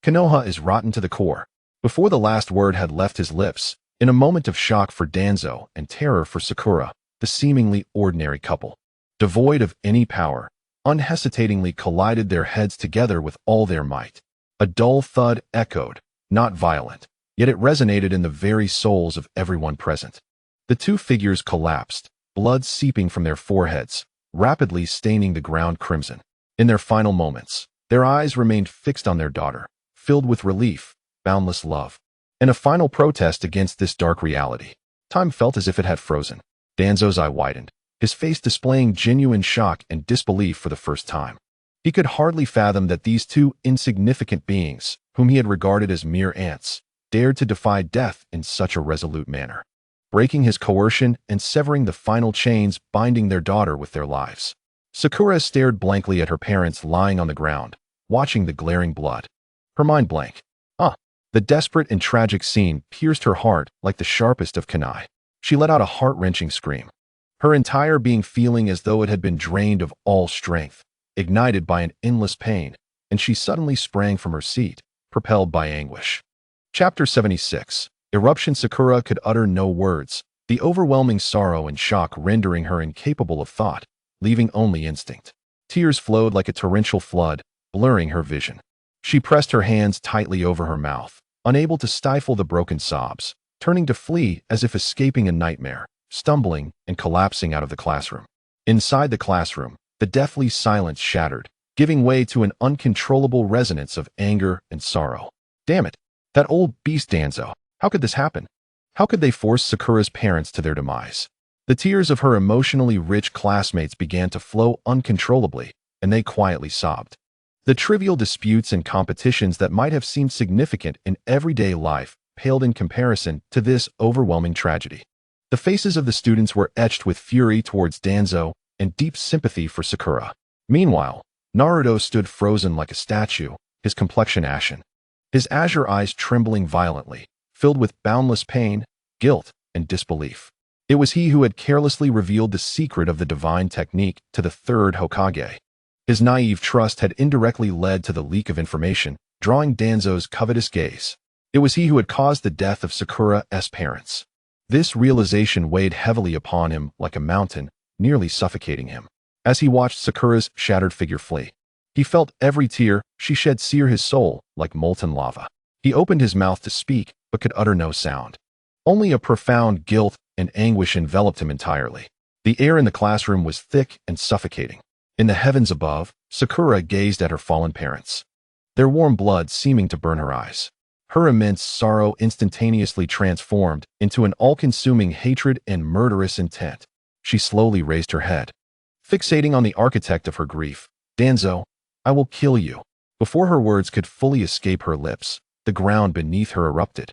Konoha is rotten to the core." Before the last word had left his lips, in a moment of shock for Danzo and terror for Sakura, the seemingly ordinary couple, devoid of any power, unhesitatingly collided their heads together with all their might. A dull thud echoed, not violent, yet it resonated in the very souls of everyone present. The two figures collapsed, blood seeping from their foreheads, rapidly staining the ground crimson. In their final moments, their eyes remained fixed on their daughter, filled with relief, boundless love, and a final protest against this dark reality. Time felt as if it had frozen. Danzo's eye widened, his face displaying genuine shock and disbelief for the first time. He could hardly fathom that these two insignificant beings, whom he had regarded as mere ants, dared to defy death in such a resolute manner, breaking his coercion and severing the final chains binding their daughter with their lives. Sakura stared blankly at her parents lying on the ground, watching the glaring blood. Her mind blank. The desperate and tragic scene pierced her heart like the sharpest of kunai. She let out a heart-wrenching scream, her entire being feeling as though it had been drained of all strength, ignited by an endless pain, and she suddenly sprang from her seat, propelled by anguish. Chapter 76. Eruption. Sakura could utter no words, the overwhelming sorrow and shock rendering her incapable of thought, leaving only instinct. Tears flowed like a torrential flood, blurring her vision. She pressed her hands tightly over her mouth, unable to stifle the broken sobs, turning to flee as if escaping a nightmare, stumbling and collapsing out of the classroom. Inside the classroom, the deathly silence shattered, giving way to an uncontrollable resonance of anger and sorrow. Damn it! That old beast Danzo! How could this happen? How could they force Sakura's parents to their demise? The tears of her emotionally rich classmates began to flow uncontrollably, and they quietly sobbed. The trivial disputes and competitions that might have seemed significant in everyday life paled in comparison to this overwhelming tragedy. The faces of the students were etched with fury towards Danzo and deep sympathy for Sakura. Meanwhile, Naruto stood frozen like a statue, his complexion ashen, his azure eyes trembling violently, filled with boundless pain, guilt, and disbelief. It was he who had carelessly revealed the secret of the divine technique to the Third Hokage. His naive trust had indirectly led to the leak of information, drawing Danzo's covetous gaze. It was he who had caused the death of Sakura's parents. This realization weighed heavily upon him like a mountain, nearly suffocating him. As he watched Sakura's shattered figure flee, he felt every tear she shed sear his soul like molten lava. He opened his mouth to speak, but could utter no sound. Only a profound guilt and anguish enveloped him entirely. The air in the classroom was thick and suffocating. In the heavens above, Sakura gazed at her fallen parents, their warm blood seeming to burn her eyes. Her immense sorrow instantaneously transformed into an all-consuming hatred and murderous intent. She slowly raised her head, fixating on the architect of her grief. "Danzo, I will kill you." Before her words could fully escape her lips, the ground beneath her erupted.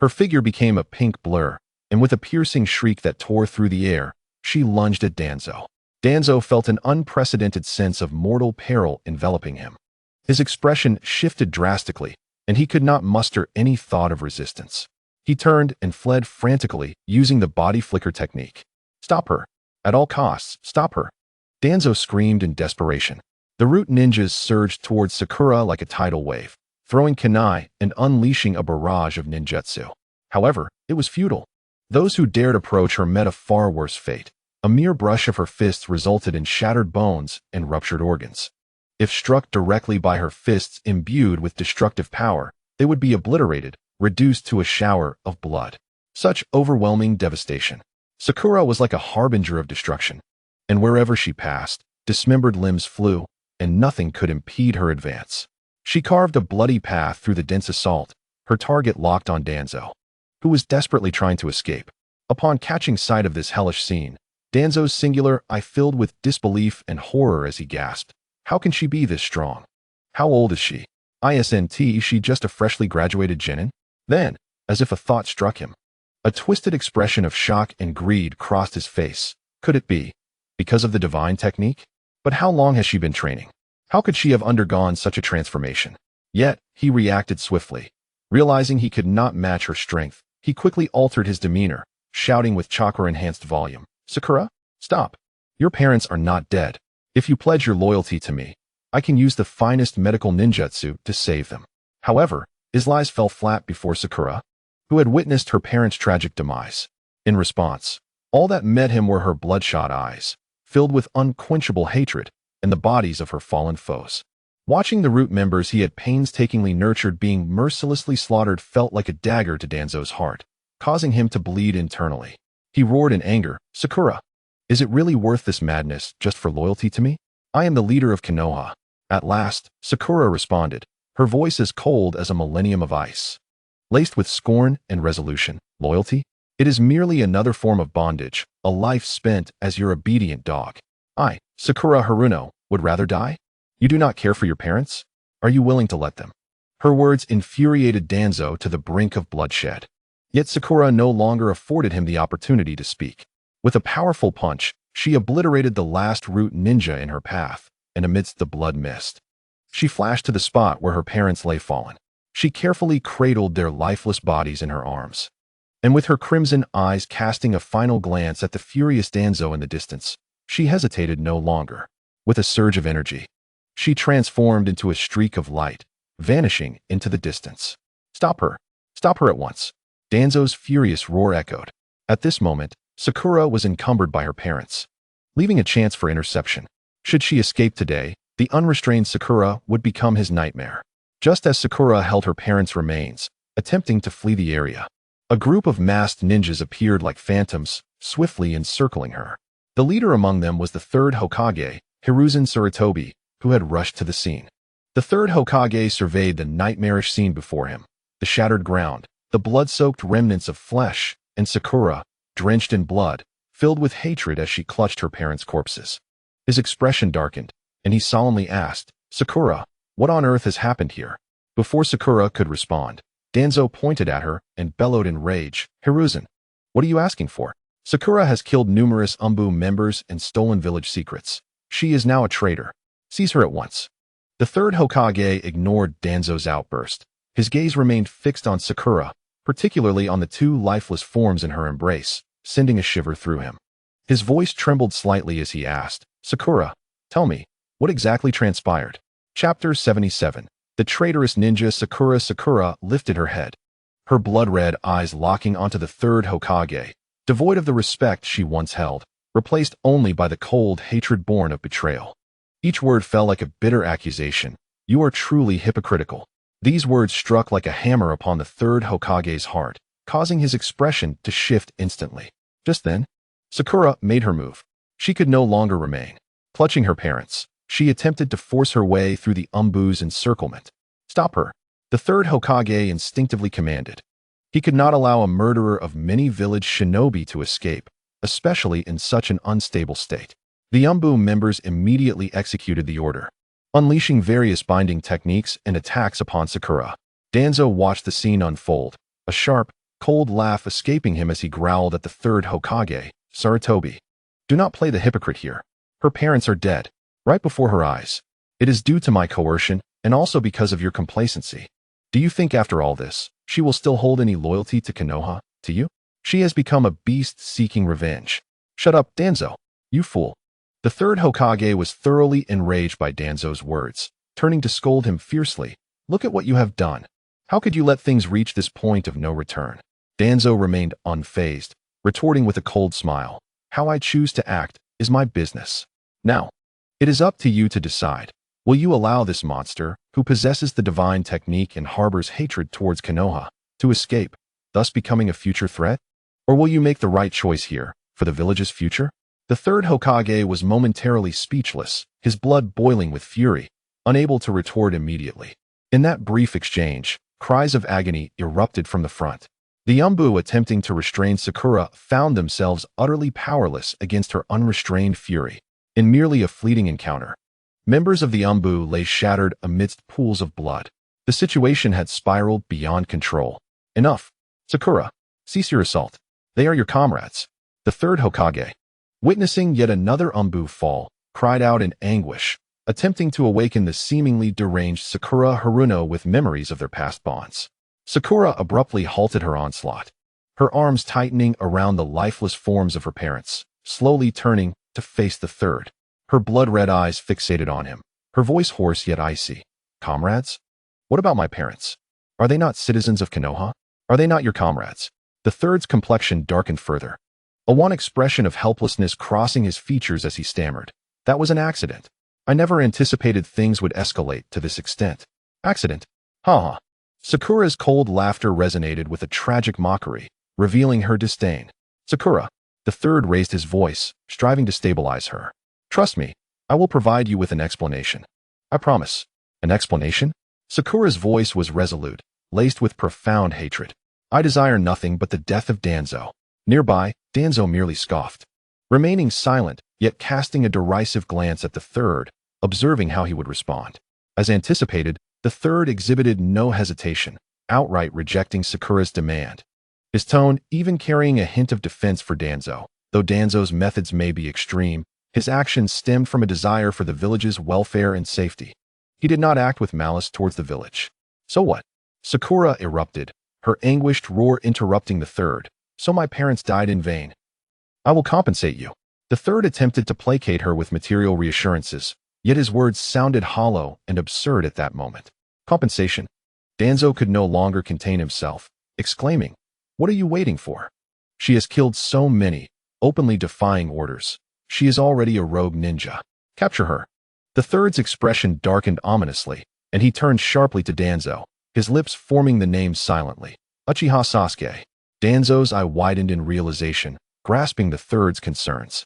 Her figure became a pink blur, and with a piercing shriek that tore through the air, she lunged at Danzo. Danzo felt an unprecedented sense of mortal peril enveloping him. His expression shifted drastically, and he could not muster any thought of resistance. He turned and fled frantically, using the body flicker technique. Stop her. At all costs, stop her. Danzo screamed in desperation. The root ninjas surged towards Sakura like a tidal wave, throwing kunai and unleashing a barrage of ninjutsu. However, it was futile. Those who dared approach her met a far worse fate. A mere brush of her fists resulted in shattered bones and ruptured organs. If struck directly by her fists imbued with destructive power, they would be obliterated, reduced to a shower of blood. Such overwhelming devastation. Sakura was like a harbinger of destruction, and wherever she passed, dismembered limbs flew, and nothing could impede her advance. She carved a bloody path through the dense assault, her target locked on Danzo, who was desperately trying to escape. Upon catching sight of this hellish scene, Danzo's singular eye filled with disbelief and horror as he gasped. How can she be this strong? How old is she? Isn't she just a freshly graduated genin? Then, as if a thought struck him, a twisted expression of shock and greed crossed his face. Could it be because of the divine technique? But how long has she been training? How could she have undergone such a transformation? Yet, he reacted swiftly. Realizing he could not match her strength, he quickly altered his demeanor, shouting with chakra-enhanced volume. Sakura, stop. Your parents are not dead. If you pledge your loyalty to me, I can use the finest medical ninjutsu to save them. However, his lies fell flat before Sakura, who had witnessed her parents' tragic demise. In response, all that met him were her bloodshot eyes, filled with unquenchable hatred, and the bodies of her fallen foes. Watching the root members he had painstakingly nurtured being mercilessly slaughtered felt like a dagger to Danzo's heart, causing him to bleed internally. He roared in anger, Sakura, is it really worth this madness just for loyalty to me? I am the leader of Konoha. At last, Sakura responded, her voice as cold as a millennium of ice. Laced with scorn and resolution, loyalty? It is merely another form of bondage, a life spent as your obedient dog. I, Sakura Haruno, would rather die? You do not care for your parents? Are you willing to let them? Her words infuriated Danzo to the brink of bloodshed. Yet Sakura no longer afforded him the opportunity to speak. With a powerful punch, she obliterated the last root ninja in her path, and amidst the blood mist, she flashed to the spot where her parents lay fallen. She carefully cradled their lifeless bodies in her arms, and with her crimson eyes casting a final glance at the furious Danzo in the distance, she hesitated no longer. With a surge of energy, she transformed into a streak of light, vanishing into the distance. Stop her! Stop her at once! Danzo's furious roar echoed. At this moment, Sakura was encumbered by her parents, leaving a chance for interception. Should she escape today, the unrestrained Sakura would become his nightmare. Just as Sakura held her parents' remains, attempting to flee the area, a group of masked ninjas appeared like phantoms, swiftly encircling her. The leader among them was the Third Hokage, Hiruzen Tsuratobi, who had rushed to the scene. The Third Hokage surveyed the nightmarish scene before him, the shattered ground, the blood-soaked remnants of flesh, and Sakura, drenched in blood, filled with hatred as she clutched her parents' corpses. His expression darkened, and he solemnly asked, Sakura, what on earth has happened here? Before Sakura could respond, Danzo pointed at her and bellowed in rage, Hiruzen, what are you asking for? Sakura has killed numerous Umbu members and stolen village secrets. She is now a traitor. Seize her at once. The Third Hokage ignored Danzo's outburst. His gaze remained fixed on Sakura, particularly on the two lifeless forms in her embrace, sending a shiver through him. His voice trembled slightly as he asked, Sakura, tell me, what exactly transpired? Chapter 77. The traitorous ninja Sakura lifted her head, her blood-red eyes locking onto the Third Hokage, devoid of the respect she once held, replaced only by the cold hatred born of betrayal. Each word fell like a bitter accusation. You are truly hypocritical. These words struck like a hammer upon the Third Hokage's heart, causing his expression to shift instantly. Just then, Sakura made her move. She could no longer remain. Clutching her parents, she attempted to force her way through the Umbu's encirclement. Stop her, the Third Hokage instinctively commanded. He could not allow a murderer of many village shinobi to escape, especially in such an unstable state. The Umbu members immediately executed the order, unleashing various binding techniques and attacks upon Sakura. Danzo watched the scene unfold, a sharp, cold laugh escaping him as he growled at the Third Hokage, Tsuratobi. Do not play the hypocrite here. Her parents are dead, right before her eyes. It is due to my coercion, and also because of your complacency. Do you think after all this, she will still hold any loyalty to Konoha, to you? She has become a beast seeking revenge. Shut up, Danzo. You fool. The third Hokage was thoroughly enraged by Danzo's words, turning to scold him fiercely. Look at what you have done. How could you let things reach this point of no return? Danzo remained unfazed, retorting with a cold smile. How I choose to act is my business. Now, it is up to you to decide. Will you allow this monster, who possesses the divine technique and harbors hatred towards Konoha, to escape, thus becoming a future threat? Or will you make the right choice here, for the village's future? The third Hokage was momentarily speechless, his blood boiling with fury, unable to retort immediately. In that brief exchange, cries of agony erupted from the front. The Yumbu attempting to restrain Sakura found themselves utterly powerless against her unrestrained fury. In merely a fleeting encounter, members of the Yumbu lay shattered amidst pools of blood. The situation had spiraled beyond control. Enough. Sakura, cease your assault. They are your comrades. The third Hokage, witnessing yet another Yumbu fall, cried out in anguish, attempting to awaken the seemingly deranged Sakura Haruno with memories of their past bonds. Sakura abruptly halted her onslaught, her arms tightening around the lifeless forms of her parents, slowly turning to face the third, her blood-red eyes fixated on him, her voice hoarse yet icy. Comrades? What about my parents? Are they not citizens of Konoha? Are they not your comrades? The third's complexion darkened further, a wan expression of helplessness crossing his features as he stammered. That was an accident. I never anticipated things would escalate to this extent. Accident? Ha ha. Sakura's cold laughter resonated with a tragic mockery, revealing her disdain. Sakura. The third raised his voice, striving to stabilize her. Trust me, I will provide you with an explanation. I promise. An explanation? Sakura's voice was resolute, laced with profound hatred. I desire nothing but the death of Danzo. Nearby, Danzo merely scoffed, remaining silent, yet casting a derisive glance at the third, observing how he would respond. As anticipated, the third exhibited no hesitation, outright rejecting Sakura's demand. His tone even carrying a hint of defense for Danzo. Though Danzo's methods may be extreme, his actions stemmed from a desire for the village's welfare and safety. He did not act with malice towards the village. So what? Sakura erupted, her anguished roar interrupting the third. So my parents died in vain. I will compensate you. The third attempted to placate her with material reassurances, yet his words sounded hollow and absurd at that moment. Compensation? Danzo could no longer contain himself, exclaiming, What are you waiting for? She has killed so many, openly defying orders. She is already a rogue ninja. Capture her. The third's expression darkened ominously, and he turned sharply to Danzo, his lips forming the name silently. Uchiha Sasuke. Danzo's eye widened in realization, grasping the third's concerns.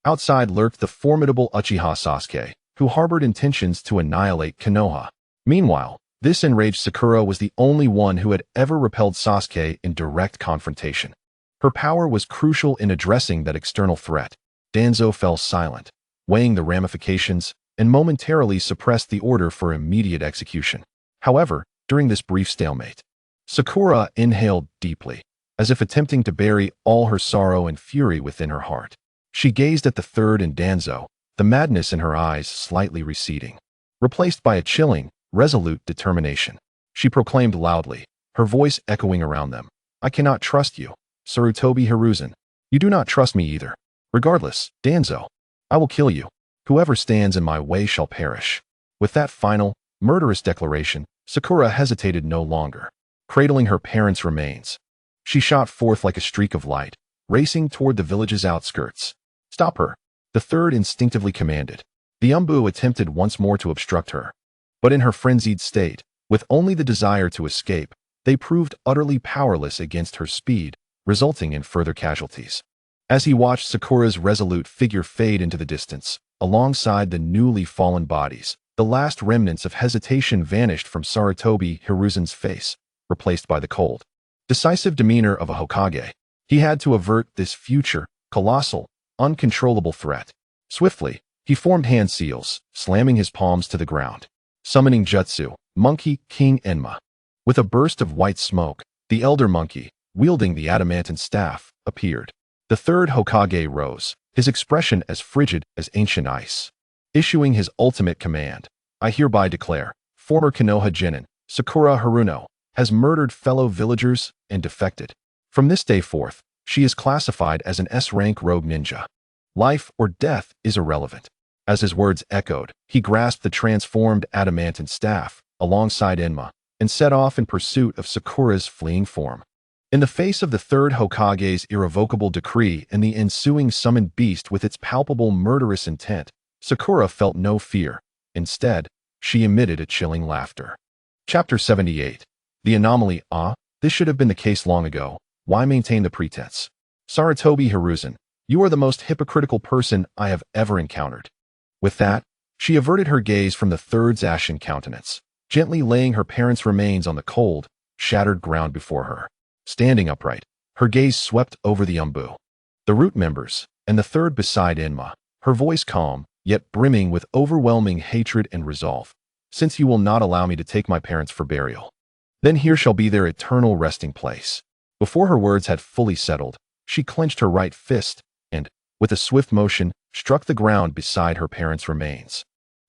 Outside lurked the formidable Uchiha Sasuke, who harbored intentions to annihilate Konoha. Meanwhile, this enraged Sakura was the only one who had ever repelled Sasuke in direct confrontation. Her power was crucial in addressing that external threat. Danzo fell silent, weighing the ramifications, and momentarily suppressed the order for immediate execution. However, during this brief stalemate, Sakura inhaled deeply, as if attempting to bury all her sorrow and fury within her heart. She gazed at the third and Danzo, the madness in her eyes slightly receding, replaced by a chilling, resolute determination. She proclaimed loudly, her voice echoing around them. I cannot trust you, Sarutobi Hiruzen. You do not trust me either. Regardless, Danzo, I will kill you. Whoever stands in my way shall perish. With that final, murderous declaration, Sakura hesitated no longer. Cradling her parents' remains, she shot forth like a streak of light, racing toward the village's outskirts. Stop her, the third instinctively commanded. The Yumbu attempted once more to obstruct her, but in her frenzied state, with only the desire to escape, they proved utterly powerless against her speed, resulting in further casualties. As he watched Sakura's resolute figure fade into the distance, alongside the newly fallen bodies, the last remnants of hesitation vanished from Sarutobi Hiruzen's face, replaced by the cold, decisive demeanor of a Hokage. He had to avert this future, colossal, uncontrollable threat. Swiftly, he formed hand seals, slamming his palms to the ground. Summoning Jutsu, Monkey King Enma. With a burst of white smoke, the elder monkey, wielding the adamantine staff, appeared. The third Hokage rose, his expression as frigid as ancient ice. Issuing his ultimate command, I hereby declare, former Konoha Genin, Sakura Haruno, has murdered fellow villagers and defected. From this day forth, she is classified as an S-rank rogue ninja. Life or death is irrelevant. As his words echoed, he grasped the transformed adamantine staff alongside Enma and set off in pursuit of Sakura's fleeing form. In the face of the Third Hokage's irrevocable decree and the ensuing summoned beast with its palpable murderous intent, Sakura felt no fear. Instead, she emitted a chilling laughter. Chapter 78. The Anomaly. This should have been the case long ago. Why maintain the pretense? Sarutobi Hiruzen, you are the most hypocritical person I have ever encountered. With that, she averted her gaze from the third's ashen countenance, gently laying her parents' remains on the cold, shattered ground before her. Standing upright, her gaze swept over the Umbu, the root members, and the third beside Enma, her voice calm, yet brimming with overwhelming hatred and resolve. Since you will not allow me to take my parents for burial, then here shall be their eternal resting place. Before her words had fully settled, she clenched her right fist and, with a swift motion, struck the ground beside her parents' remains.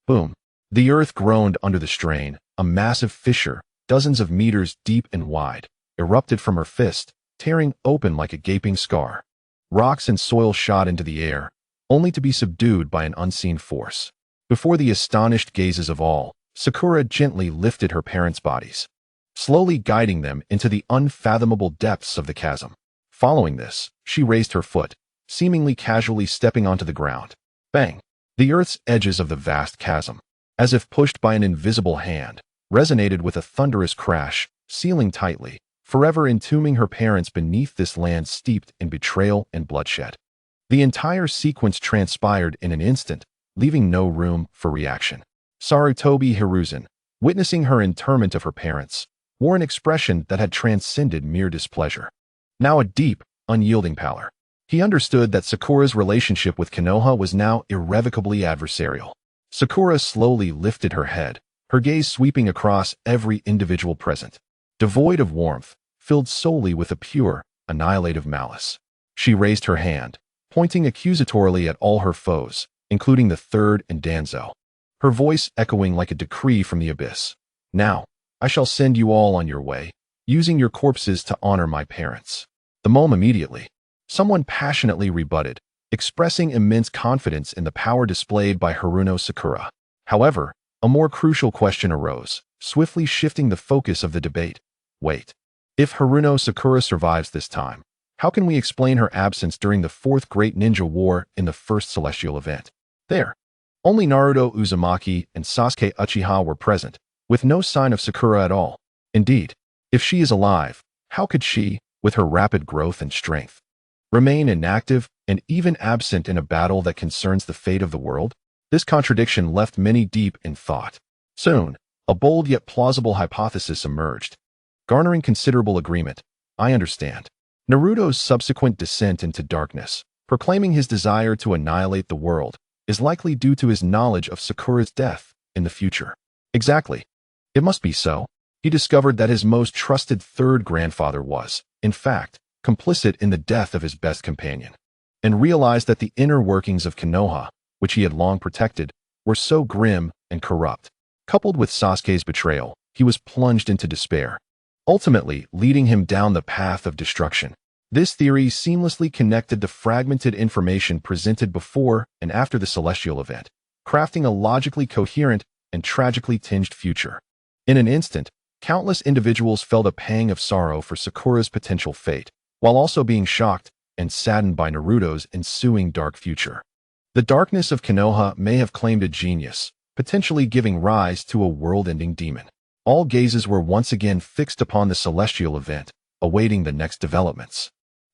Boom! The earth groaned under the strain. A massive fissure, dozens of meters deep and wide, erupted from her fist, tearing open like a gaping scar. Rocks and soil shot into the air, only to be subdued by an unseen force. Before the astonished gazes of all, Sakura gently lifted her parents' bodies, slowly guiding them into the unfathomable depths of the chasm. Following this, she raised her foot, seemingly casually stepping onto the ground. Bang! The earth's edges of the vast chasm, as if pushed by an invisible hand, resonated with a thunderous crash, sealing tightly, forever entombing her parents beneath this land steeped in betrayal and bloodshed. The entire sequence transpired in an instant, leaving no room for reaction. Sarutobi Hiruzen, witnessing her interment of her parents, wore an expression that had transcended mere displeasure. Now a deep, unyielding pallor. He understood that Sakura's relationship with Konoha was now irrevocably adversarial. Sakura slowly lifted her head, her gaze sweeping across every individual present. Devoid of warmth, filled solely with a pure, annihilative malice. She raised her hand, pointing accusatorily at all her foes, including the Third and Danzo, her voice echoing like a decree from the abyss. Now, I shall send you all on your way, using your corpses to honor my parents. The moment immediately, someone passionately rebutted, expressing immense confidence in the power displayed by Haruno Sakura. However, a more crucial question arose, swiftly shifting the focus of the debate. Wait. If Haruno Sakura survives this time, how can we explain her absence during the Fourth Great Ninja War in the First Celestial Event? There. Only Naruto Uzumaki and Sasuke Uchiha were present, with no sign of Sakura at all. Indeed, if she is alive, how could she, with her rapid growth and strength, remain inactive and even absent in a battle that concerns the fate of the world? This contradiction left many deep in thought. Soon, a bold yet plausible hypothesis emerged, garnering considerable agreement. I understand. Naruto's subsequent descent into darkness, proclaiming his desire to annihilate the world, is likely due to his knowledge of Sakura's death in the future. Exactly. It must be so. He discovered that his most trusted third grandfather was, in fact, complicit in the death of his best companion, and realized that the inner workings of Konoha, which he had long protected, were so grim and corrupt. Coupled with Sasuke's betrayal, he was plunged into despair, ultimately leading him down the path of destruction. This theory seamlessly connected the fragmented information presented before and after the celestial event, crafting a logically coherent and tragically tinged future. In an instant, countless individuals felt a pang of sorrow for Sakura's potential fate, while also being shocked and saddened by Naruto's ensuing dark future. The darkness of Konoha may have claimed a genius, potentially giving rise to a world-ending demon. All gazes were once again fixed upon the celestial event, awaiting the next developments.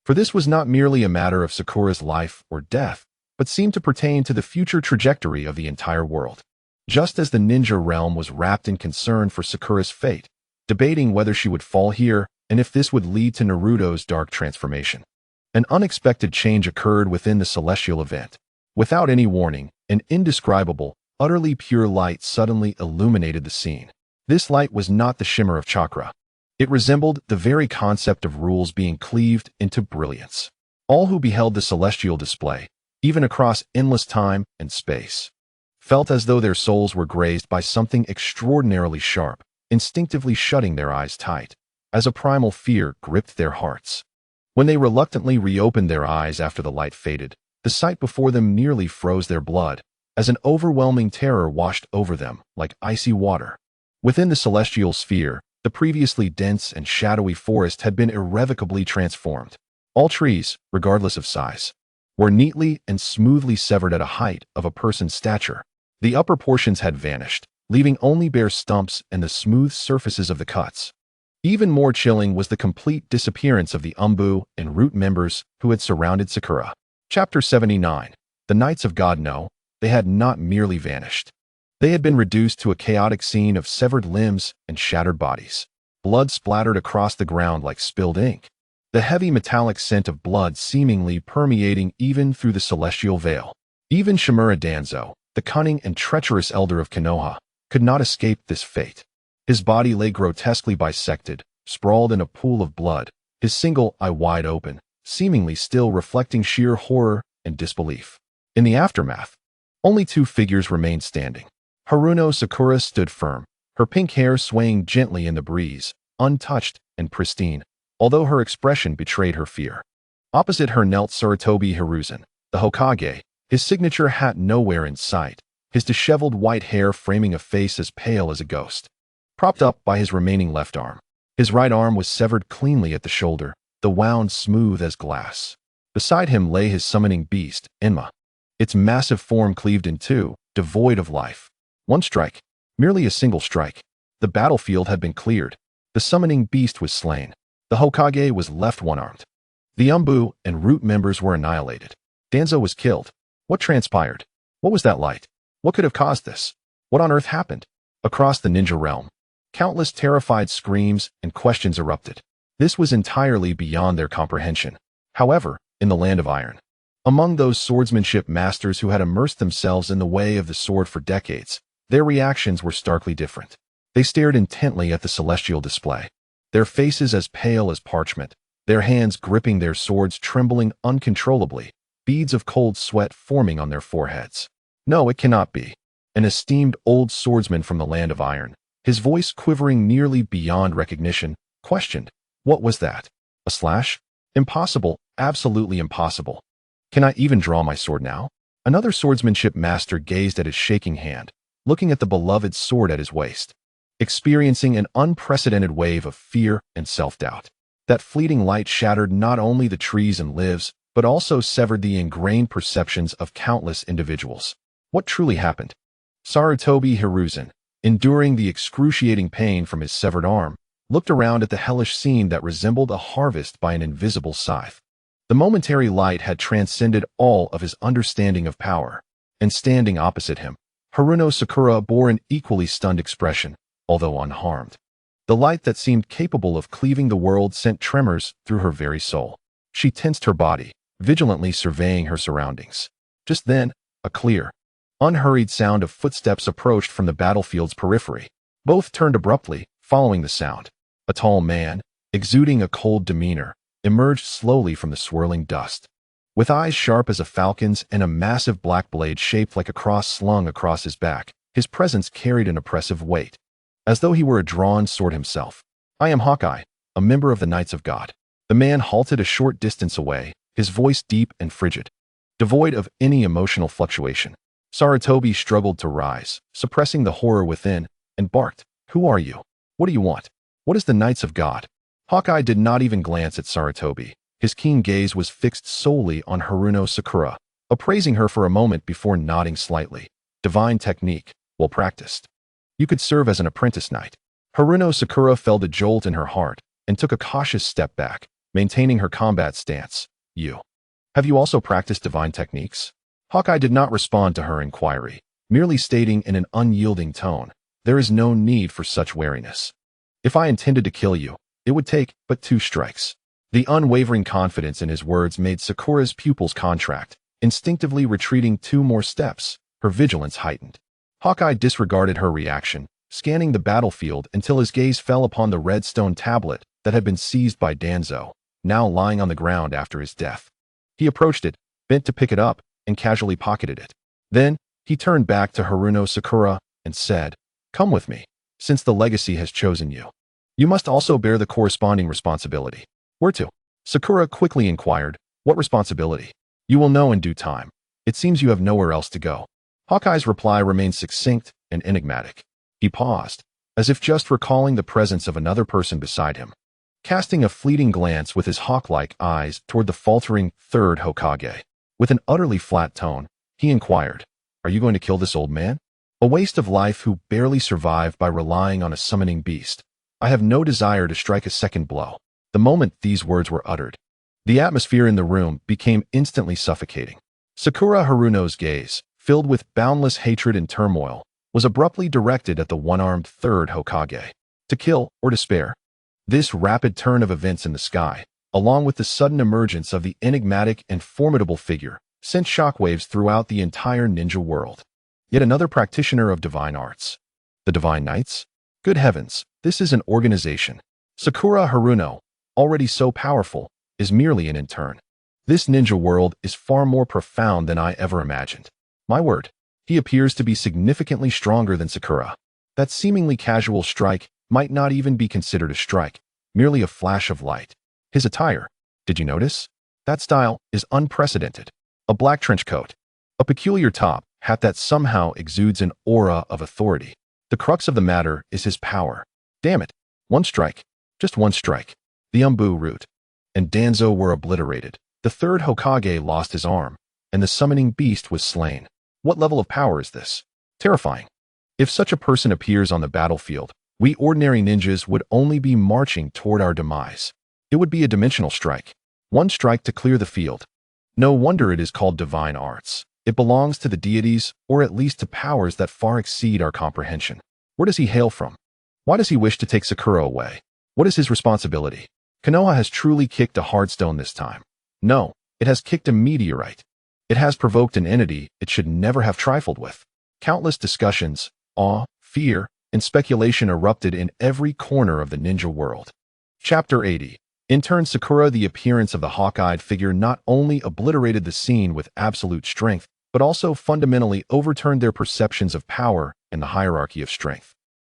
For this was not merely a matter of Sakura's life or death, but seemed to pertain to the future trajectory of the entire world. Just as the ninja realm was wrapped in concern for Sakura's fate, debating whether she would fall here and if this would lead to Naruto's dark transformation. An unexpected change occurred within the celestial event. Without any warning, an indescribable, utterly pure light suddenly illuminated the scene. This light was not the shimmer of chakra. It resembled the very concept of rules being cleaved into brilliance. All who beheld the celestial display, even across endless time and space, felt as though their souls were grazed by something extraordinarily sharp, instinctively shutting their eyes tight, as a primal fear gripped their hearts. When they reluctantly reopened their eyes after the light faded, the sight before them nearly froze their blood, as an overwhelming terror washed over them like icy water. Within the celestial sphere, the previously dense and shadowy forest had been irrevocably transformed. All trees, regardless of size, were neatly and smoothly severed at a height of a person's stature. The upper portions had vanished, leaving only bare stumps and the smooth surfaces of the cuts. Even more chilling was the complete disappearance of the Umbu and root members who had surrounded Sakura. Chapter 79. The Knights of God. No, they had not merely vanished. They had been reduced to a chaotic scene of severed limbs and shattered bodies. Blood splattered across the ground like spilled ink, the heavy metallic scent of blood seemingly permeating even through the celestial veil. Even Shimura Danzo, the cunning and treacherous elder of Konoha, could not escape this fate. His body lay grotesquely bisected, sprawled in a pool of blood, his single eye wide open, seemingly still reflecting sheer horror and disbelief. In the aftermath, only two figures remained standing. Haruno Sakura stood firm, her pink hair swaying gently in the breeze, untouched and pristine, although her expression betrayed her fear. Opposite her knelt Sarutobi Hiruzen, the Hokage, his signature hat nowhere in sight, his disheveled white hair framing a face as pale as a ghost. Propped up by his remaining left arm, his right arm was severed cleanly at the shoulder, the wound smooth as glass. Beside him lay his summoning beast, Enma, its massive form cleaved in two, devoid of life. One strike, merely a single strike. The battlefield had been cleared. The summoning beast was slain. The Hokage was left one-armed. The Umbu and root members were annihilated. Danzo was killed. What transpired? What was that light? What could have caused this? What on earth happened? Across the ninja realm, countless terrified screams and questions erupted. This was entirely beyond their comprehension. However, in the Land of Iron, among those swordsmanship masters who had immersed themselves in the way of the sword for decades, their reactions were starkly different. They stared intently at the celestial display, their faces as pale as parchment, their hands gripping their swords trembling uncontrollably, beads of cold sweat forming on their foreheads. No, it cannot be. An esteemed old swordsman from the Land of Iron, his voice quivering nearly beyond recognition, questioned, "What was that? A slash? Impossible, absolutely impossible. Can I even draw my sword now?" Another swordsmanship master gazed at his shaking hand, looking at the beloved sword at his waist, experiencing an unprecedented wave of fear and self-doubt. That fleeting light shattered not only the trees and lives, but also severed the ingrained perceptions of countless individuals. What truly happened? Sarutobi Hiruzen, enduring the excruciating pain from his severed arm, looked around at the hellish scene that resembled a harvest by an invisible scythe. The momentary light had transcended all of his understanding of power, and standing opposite him, Haruno Sakura bore an equally stunned expression, although unharmed. The light that seemed capable of cleaving the world sent tremors through her very soul. She tensed her body, vigilantly surveying her surroundings. Just then, a clear, unhurried sound of footsteps approached from the battlefield's periphery. Both turned abruptly, following the sound. A tall man, exuding a cold demeanor, emerged slowly from the swirling dust. With eyes sharp as a falcon's and a massive black blade shaped like a cross slung across his back, his presence carried an oppressive weight, as though he were a drawn sword himself. "I am Hawkeye, a member of the Knights of God." The man halted a short distance away, his voice deep and frigid, devoid of any emotional fluctuation. Sarutobi struggled to rise, suppressing the horror within, and barked, "Who are you? What do you want? What is the Knights of God?" Hawkeye did not even glance at Sarutobi. His keen gaze was fixed solely on Haruno Sakura, appraising her for a moment before nodding slightly. "Divine technique, well practiced. You could serve as an apprentice knight." Haruno Sakura felt a jolt in her heart and took a cautious step back, maintaining her combat stance. Have you also practiced divine techniques?" Hawkeye did not respond to her inquiry, merely stating in an unyielding tone, "There is no need for such wariness. If I intended to kill you, it would take but 2 strikes. The unwavering confidence in his words made Sakura's pupils contract, instinctively retreating 2 more steps, her vigilance heightened. Hawkeye disregarded her reaction, scanning the battlefield until his gaze fell upon the red stone tablet that had been seized by Danzo, now lying on the ground after his death. He approached it, bent to pick it up, and casually pocketed it. Then, he turned back to Haruno Sakura and said, "Come with me." since the legacy has chosen you. You must also bear the corresponding responsibility. Where to? Sakura quickly inquired. What responsibility? You will know in due time. It seems you have nowhere else to go. Hawkeye's reply remained succinct and enigmatic. He paused, as if just recalling the presence of another person beside him. Casting a fleeting glance with his hawk-like eyes toward the faltering Third Hokage. With an utterly flat tone, he inquired, "Are you going to kill this old man? A waste of life who barely survived by relying on a summoning beast. I have no desire to strike a second blow." The moment these words were uttered, the atmosphere in the room became instantly suffocating. Sakura Haruno's gaze, filled with boundless hatred and turmoil, was abruptly directed at the one-armed Third Hokage. To kill or to spare? This rapid turn of events in the sky, along with the sudden emergence of the enigmatic and formidable figure, sent shockwaves throughout the entire ninja world. Yet another practitioner of divine arts. The Divine Knights? Good heavens, this is an organization. Sakura Haruno, already so powerful, is merely an intern. This ninja world is far more profound than I ever imagined. My word, he appears to be significantly stronger than Sakura. That seemingly casual strike might not even be considered a strike, merely a flash of light. His attire, did you notice? That style is unprecedented. A black trench coat, a peculiar top hat that somehow exudes an aura of authority. The crux of the matter is his power. Damn it, one strike, just one strike. The Umbu root and Danzo were obliterated. The Third Hokage lost his arm, and the summoning beast was slain. What level of power is this? Terrifying. If such a person appears on the battlefield, we ordinary ninjas would only be marching toward our demise. It would be a dimensional strike. One strike to clear the field. No wonder it is called divine arts. It belongs to the deities, or at least to powers that far exceed our comprehension. Where does he hail from? Why does he wish to take Sakura away? What is his responsibility? Konoha has truly kicked a hard stone this time. No, it has kicked a meteorite. It has provoked an entity it should never have trifled with. Countless discussions, awe, fear, and speculation erupted in every corner of the ninja world. Chapter 80. In turn, Sakura, the appearance of the hawk-eyed figure not only obliterated the scene with absolute strength, but also fundamentally overturned their perceptions of power and the hierarchy of strength.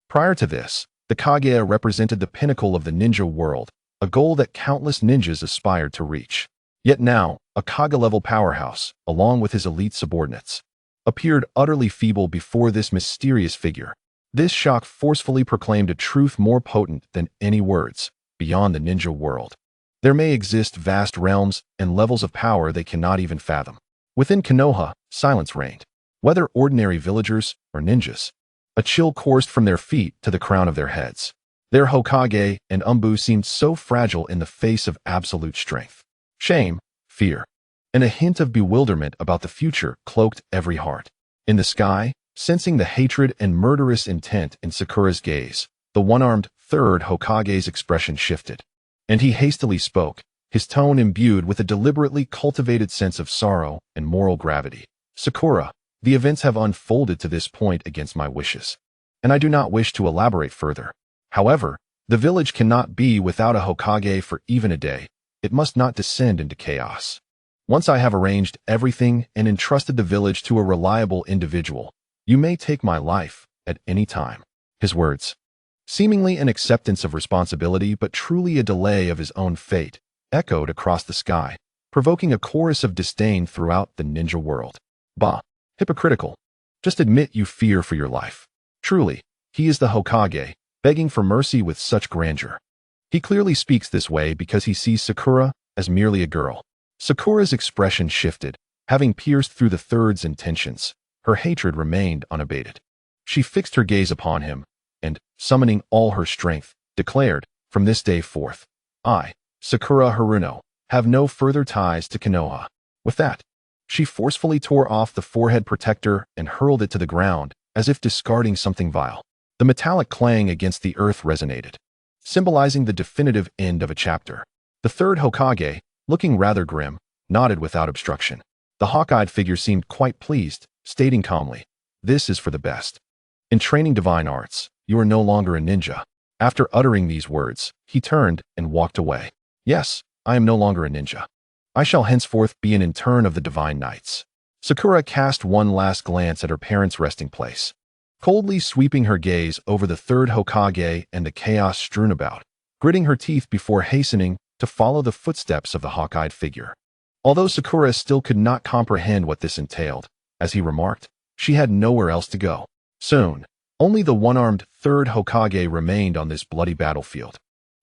Prior to this, the Kage represented the pinnacle of the ninja world, a goal that countless ninjas aspired to reach. Yet now, a Kage-level powerhouse, along with his elite subordinates, appeared utterly feeble before this mysterious figure. This shock forcefully proclaimed a truth more potent than any words. Beyond the ninja world, there may exist vast realms and levels of power they cannot even fathom. Within Konoha, silence reigned. Whether ordinary villagers or ninjas, a chill coursed from their feet to the crown of their heads. Their Hokage and Umbu seemed so fragile in the face of absolute strength. Shame, fear, and a hint of bewilderment about the future cloaked every heart. In the sky, sensing the hatred and murderous intent in Sakura's gaze, the one-armed Third Hokage's expression shifted, and he hastily spoke, his tone imbued with a deliberately cultivated sense of sorrow and moral gravity. Sakura, the events have unfolded to this point against my wishes, and I do not wish to elaborate further. However, the village cannot be without a Hokage for even a day. It must not descend into chaos. Once I have arranged everything and entrusted the village to a reliable individual, you may take my life at any time. His words, seemingly an acceptance of responsibility but truly a delay of his own fate, echoed across the sky, provoking a chorus of disdain throughout the ninja world. Bah, hypocritical. Just admit you fear for your life. Truly, he is the Hokage, begging for mercy with such grandeur. He clearly speaks this way because he sees Sakura as merely a girl. Sakura's expression shifted, having pierced through the Third's intentions. Her hatred remained unabated. She fixed her gaze upon him, and, summoning all her strength, declared, "From this day forth, I, Sakura Haruno, have no further ties to Konoha." With that, she forcefully tore off the forehead protector and hurled it to the ground, as if discarding something vile. The metallic clang against the earth resonated, symbolizing the definitive end of a chapter. The Third Hokage, looking rather grim, nodded without obstruction. The hawk-eyed figure seemed quite pleased, stating calmly, "This is for the best. In training divine arts, you are no longer a ninja." After uttering these words, he turned and walked away. "Yes, I am no longer a ninja. I shall henceforth be an intern of the Divine Knights." Sakura cast one last glance at her parents' resting place. coldly sweeping her gaze over the third Hokage and the chaos strewn about, gritting her teeth before hastening to follow the footsteps of the hawk-eyed figure. Although Sakura still could not comprehend what this entailed, as he remarked, she had nowhere else to go. Soon, only the one-armed third Hokage remained on this bloody battlefield,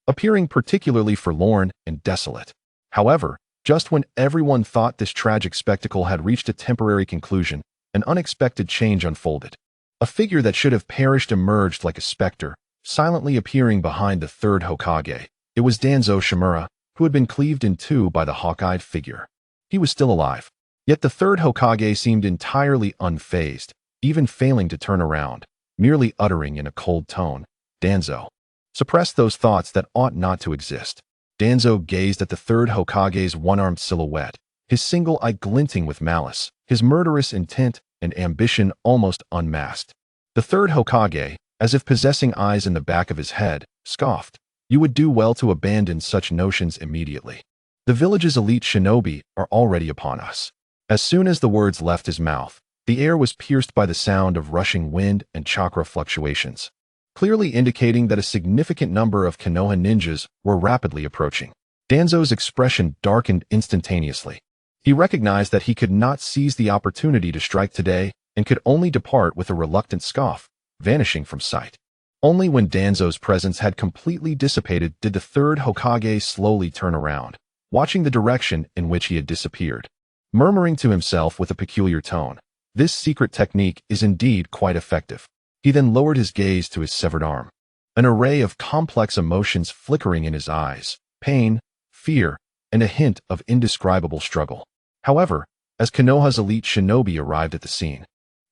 appearing particularly forlorn and desolate. However, just when everyone thought this tragic spectacle had reached a temporary conclusion, an unexpected change unfolded. A figure that should have perished emerged like a specter, silently appearing behind the third Hokage. It was Danzo Shimura, who had been cleaved in two by the hawk-eyed figure. He was still alive. Yet the third Hokage seemed entirely unfazed, even failing to turn around, merely uttering in a cold tone, "Danzo." Suppress those thoughts that ought not to exist. Danzo gazed at the third Hokage's one-armed silhouette, his single eye glinting with malice, his murderous intent and ambition almost unmasked. The third Hokage, as if possessing eyes in the back of his head, scoffed, "You would do well to abandon such notions immediately. The village's elite shinobi are already upon us." As soon as the words left his mouth, the air was pierced by the sound of rushing wind and chakra fluctuations, clearly indicating that a significant number of Konoha ninjas were rapidly approaching. Danzo's expression darkened instantaneously. He recognized that he could not seize the opportunity to strike today and could only depart with a reluctant scoff, vanishing from sight. Only when Danzo's presence had completely dissipated did the third Hokage slowly turn around, watching the direction in which he had disappeared, murmuring to himself with a peculiar tone, "This secret technique is indeed quite effective." He then lowered his gaze to his severed arm, an array of complex emotions flickering in his eyes, pain, fear, and a hint of indescribable struggle. However, as Konoha's elite shinobi arrived at the scene,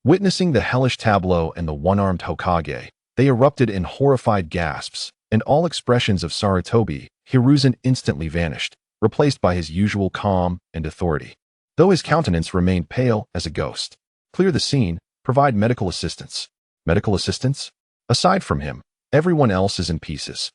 witnessing the hellish tableau and the one-armed Hokage, they erupted in horrified gasps, and all expressions of Sarutobi Hiruzen instantly vanished, replaced by his usual calm and authority. Though his countenance remained pale as a ghost. "Clear the scene, provide medical assistance." Medical assistance? Aside from him, everyone else is in pieces.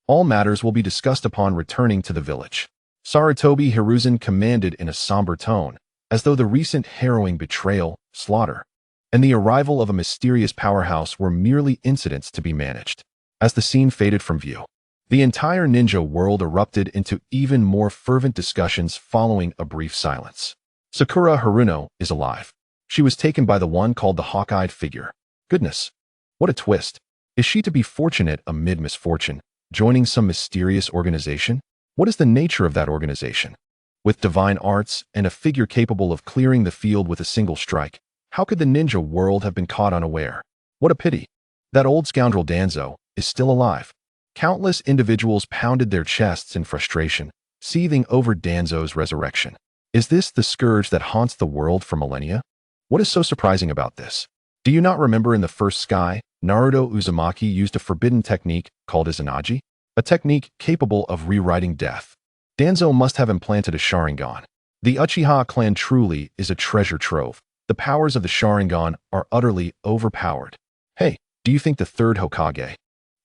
All matters will be discussed upon returning to the village. Sarutobi Hiruzen commanded in a somber tone, as though the recent harrowing betrayal, slaughter, and the arrival of a mysterious powerhouse were merely incidents to be managed. As the scene faded from view, the entire ninja world erupted into even more fervent discussions following a brief silence. Sakura Haruno is alive. She was taken by the one called the hawk-eyed figure. Goodness, what a twist. Is she to be fortunate amid misfortune, joining some mysterious organization? What is the nature of that organization? With divine arts and a figure capable of clearing the field with a single strike, how could the ninja world have been caught unaware? What a pity. That old scoundrel Danzo is still alive. Countless individuals pounded their chests in frustration, seething over Danzo's resurrection. Is this the scourge that haunts the world for millennia? What is so surprising about this? Do you not remember in the first sky, Naruto Uzumaki used a forbidden technique called Izanagi? A technique capable of rewriting death. Danzo must have implanted a Sharingan. The Uchiha clan truly is a treasure trove. The powers of the Sharingan are utterly overpowered. Hey, do you think the third Hokage,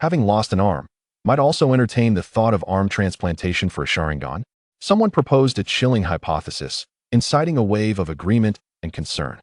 having lost an arm, might also entertain the thought of arm transplantation for a Sharingan? Someone proposed a chilling hypothesis, inciting a wave of agreement and concern.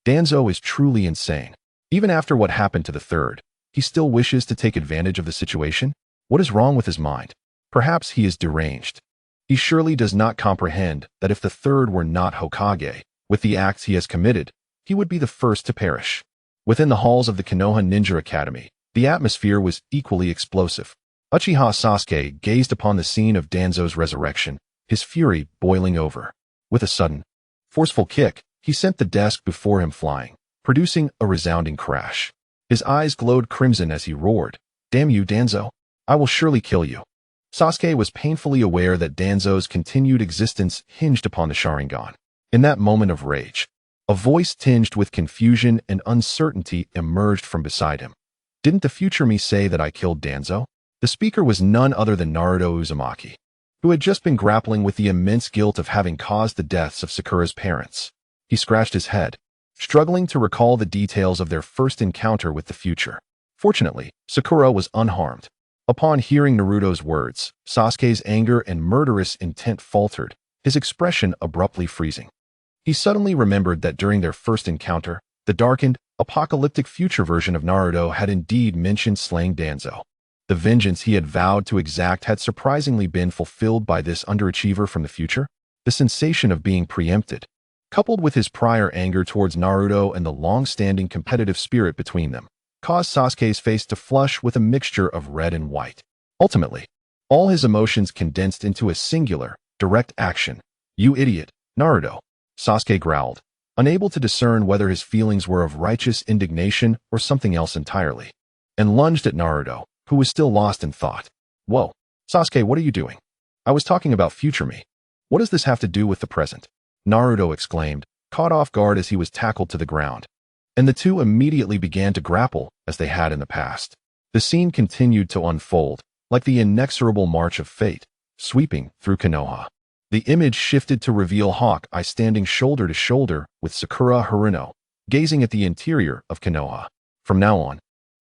Danzo is truly insane. Even after what happened to the third, he still wishes to take advantage of the situation? What is wrong with his mind? Perhaps he is deranged. He surely does not comprehend that if the third were not Hokage, with the acts he has committed, he would be the first to perish. Within the halls of the Konoha Ninja Academy, the atmosphere was equally explosive. Uchiha Sasuke gazed upon the scene of Danzo's resurrection, his fury boiling over. With a sudden, forceful kick, he sent the desk before him flying, producing a resounding crash. His eyes glowed crimson as he roared, "Damn you, Danzo! I will surely kill you." Sasuke was painfully aware that Danzo's continued existence hinged upon the Sharingan. In that moment of rage, a voice tinged with confusion and uncertainty emerged from beside him. "Didn't the future me say that I killed Danzo?" The speaker was none other than Naruto Uzumaki, who had just been grappling with the immense guilt of having caused the deaths of Sakura's parents. He scratched his head, struggling to recall the details of their first encounter with the future. Fortunately, Sakura was unharmed. Upon hearing Naruto's words, Sasuke's anger and murderous intent faltered, his expression abruptly freezing. He suddenly remembered that during their first encounter, The darkened, apocalyptic future version of Naruto had indeed mentioned slaying Danzo. The vengeance he had vowed to exact had surprisingly been fulfilled by this underachiever from the future. The sensation of being preempted, coupled with his prior anger towards Naruto and the long-standing competitive spirit between them, caused Sasuke's face to flush with a mixture of red and white. Ultimately, all his emotions condensed into a singular, direct action. "You idiot, Naruto," Sasuke growled, unable to discern whether his feelings were of righteous indignation or something else entirely, and lunged at Naruto, who was still lost in thought. "Whoa, Sasuke, what are you doing? I was talking about future me. What does this have to do with the present?" Naruto exclaimed, caught off guard as he was tackled to the ground. And the two immediately began to grapple as they had in the past. The scene continued to unfold, like the inexorable march of fate, sweeping through Konoha. The image shifted to reveal Hawkeye standing shoulder to shoulder with Sakura Haruno, gazing at the interior of Konoha. "From now on,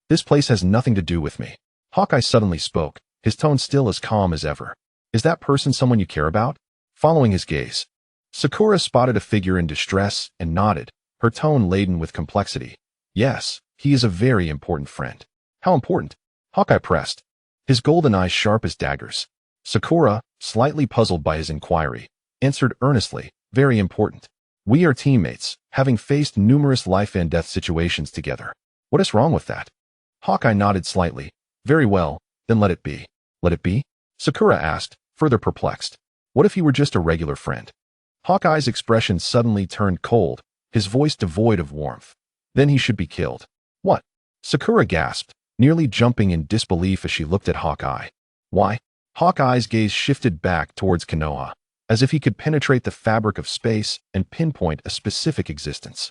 this place has nothing to do with me." Hawkeye suddenly spoke, his tone still as calm as ever. "Is that person someone you care about?" Following his gaze, Sakura spotted a figure in distress and nodded, her tone laden with complexity. "Yes, he is a very important friend." "How important?" Hawkeye pressed, his golden eyes sharp as daggers. Sakura, slightly puzzled by his inquiry, answered earnestly, "Very important. We are teammates, having faced numerous life and death situations together." "What is wrong with that?" Hawkeye nodded slightly. "Very well, then let it be." "Let it be?" Sakura asked, further perplexed. "What if he were just a regular friend?" Hawkeye's expression suddenly turned cold, his voice devoid of warmth. "Then he should be killed." "What?" Sakura gasped, nearly jumping in disbelief as she looked at Hawkeye. "Why?" Hawkeye's gaze shifted back towards Konoha, as if he could penetrate the fabric of space and pinpoint a specific existence.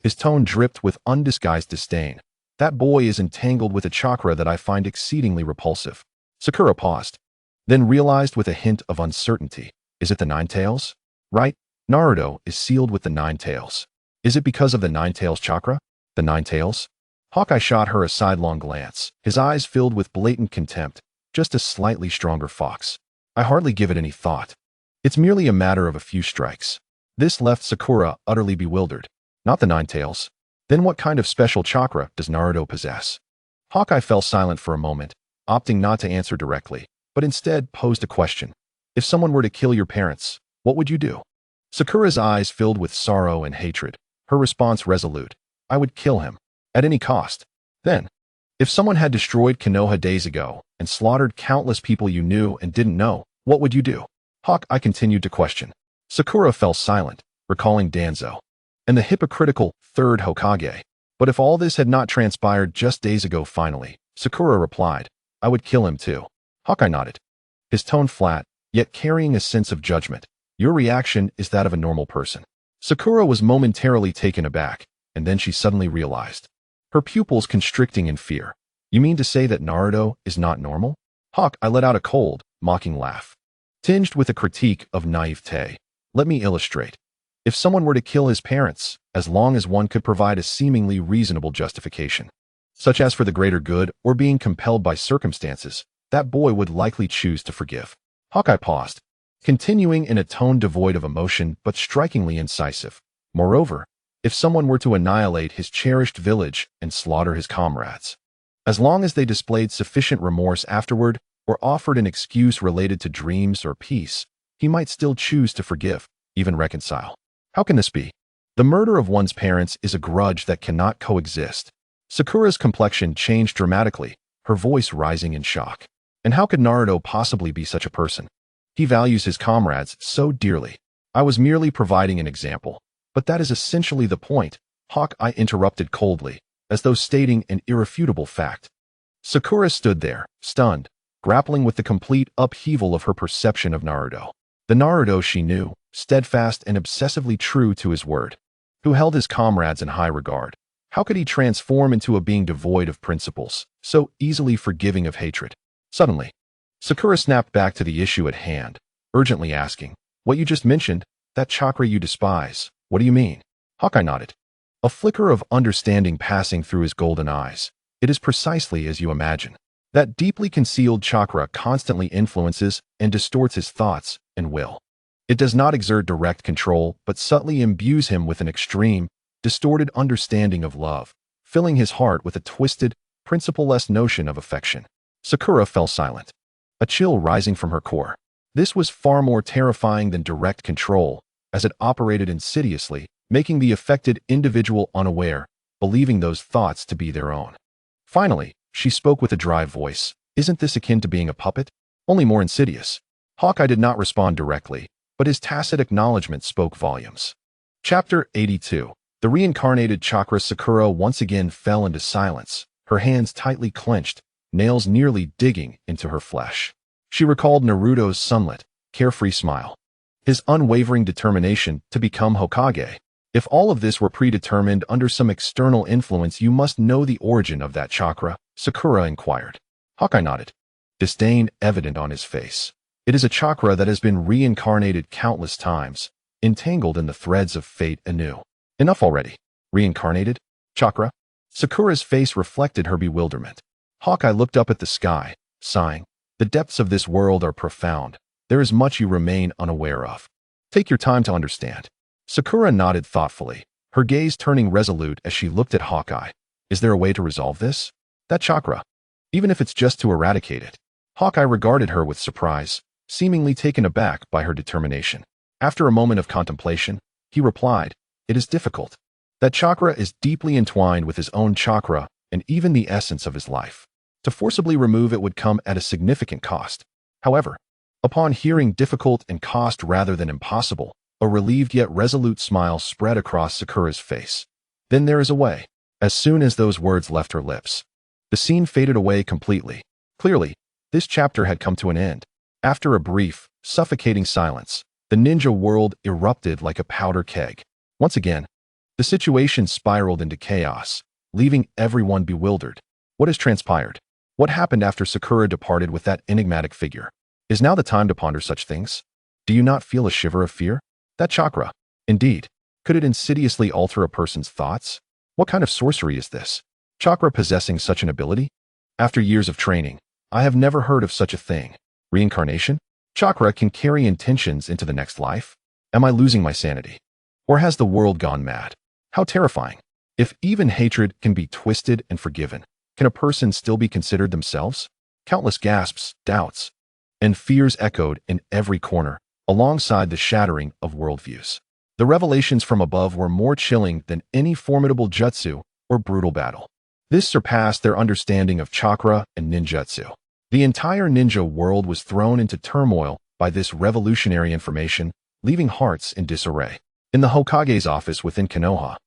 His tone dripped with undisguised disdain. "That boy is entangled with a chakra that I find exceedingly repulsive." Sakura paused, then realized with a hint of uncertainty. "Is it the Nine Tails?" "Right, Naruto is sealed with the Nine Tails." "Is it because of the Nine Tails chakra?" "The Nine Tails?" Hawkeye shot her a sidelong glance, his eyes filled with blatant contempt. "Just a slightly stronger fox. I hardly give it any thought. It's merely a matter of a few strikes." This left Sakura utterly bewildered. "Not the Nine Tails? Then what kind of special chakra does Naruto possess?" Hawkeye fell silent for a moment, opting not to answer directly, but instead posed a question. "If someone were to kill your parents, what would you do?" Sakura's eyes filled with sorrow and hatred, her response resolute. "I would kill him, at any cost." "Then, if someone had destroyed Konoha days ago and slaughtered countless people you knew and didn't know, what would you do?" Hawkeye continued to question. Sakura fell silent, recalling Danzo and the hypocritical Third Hokage. "But if all this had not transpired just days ago finally," Sakura replied, "I would kill him too." Hawkeye nodded, his tone flat, yet carrying a sense of judgment. "Your reaction is that of a normal person." Sakura was momentarily taken aback, and then she suddenly realized, her pupils constricting in fear. "You mean to say that Naruto is not normal?" Hawkeye let out a cold, mocking laugh, tinged with a critique of naivete. "Let me illustrate. If someone were to kill his parents, as long as one could provide a seemingly reasonable justification, such as for the greater good or being compelled by circumstances, that boy would likely choose to forgive." Hawkeye paused, continuing in a tone devoid of emotion but strikingly incisive. "Moreover, if someone were to annihilate his cherished village and slaughter his comrades, as long as they displayed sufficient remorse afterward or offered an excuse related to dreams or peace, he might still choose to forgive, even reconcile. How can this be? The murder of one's parents is a grudge that cannot coexist." Sakura's complexion changed dramatically, her voice rising in shock. "And how could Naruto possibly be such a person? He values his comrades so dearly." "I was merely providing an example. But that is essentially the point," Hawkeye interrupted coldly, as though stating an irrefutable fact. Sakura stood there, stunned, grappling with the complete upheaval of her perception of Naruto. The Naruto she knew, steadfast and obsessively true to his word, who held his comrades in high regard. How could he transform into a being devoid of principles, so easily forgiving of hatred? Suddenly, Sakura snapped back to the issue at hand, urgently asking, "What you just mentioned, that chakra you despise, what do you mean?" Hawkeye nodded, a flicker of understanding passing through his golden eyes. "It is precisely as you imagine. That deeply concealed chakra constantly influences and distorts his thoughts and will. It does not exert direct control, but subtly imbues him with an extreme, distorted understanding of love, filling his heart with a twisted, principle-less notion of affection. Sakura fell silent, a chill rising from her core. This was far more terrifying than direct control, as it operated insidiously, making the affected individual unaware, believing those thoughts to be their own. Finally, she spoke with a dry voice. Isn't this akin to being a puppet? Only more insidious. Hawkeye did not respond directly, but his tacit acknowledgement spoke volumes. Chapter 82. The reincarnated chakra. Sakura once again fell into silence, her hands tightly clenched, nails nearly digging into her flesh. She recalled Naruto's sunlit, carefree smile, his unwavering determination to become Hokage. If all of this were predetermined under some external influence, you must know the origin of that chakra, Sakura inquired. Hawkeye nodded, disdain evident on his face. It is a chakra that has been reincarnated countless times, entangled in the threads of fate anew. Enough already. Reincarnated? Chakra? Sakura's face reflected her bewilderment. Hawkeye looked up at the sky, sighing. The depths of this world are profound. There is much you remain unaware of. Take your time to understand. Sakura nodded thoughtfully, her gaze turning resolute as she looked at Hawkeye. Is there a way to resolve this? That chakra? Even if it's just to eradicate it. Hawkeye regarded her with surprise, seemingly taken aback by her determination. After a moment of contemplation, he replied, it is difficult. That chakra is deeply entwined with his own chakra and even the essence of his life. To forcibly remove it would come at a significant cost. However, upon hearing difficult and cost rather than impossible, a relieved yet resolute smile spread across Sakura's face. Then there is a way. As soon as those words left her lips, the scene faded away completely. Clearly, this chapter had come to an end. After a brief, suffocating silence, the ninja world erupted like a powder keg. Once again, the situation spiraled into chaos, leaving everyone bewildered. What has transpired? What happened after Sakura departed with that enigmatic figure? Is now the time to ponder such things? Do you not feel a shiver of fear? That chakra, indeed, could it insidiously alter a person's thoughts? What kind of sorcery is this? Chakra possessing such an ability? After years of training, I have never heard of such a thing. Reincarnation? Chakra can carry intentions into the next life? Am I losing my sanity? Or has the world gone mad? How terrifying. If even hatred can be twisted and forgiven, can a person still be considered themselves? Countless gasps, doubts, and fears echoed in every corner, alongside the shattering of worldviews. The revelations from above were more chilling than any formidable jutsu or brutal battle. This surpassed their understanding of chakra and ninjutsu. The entire ninja world was thrown into turmoil by this revolutionary information, leaving hearts in disarray. In the Hokage's office within Konoha,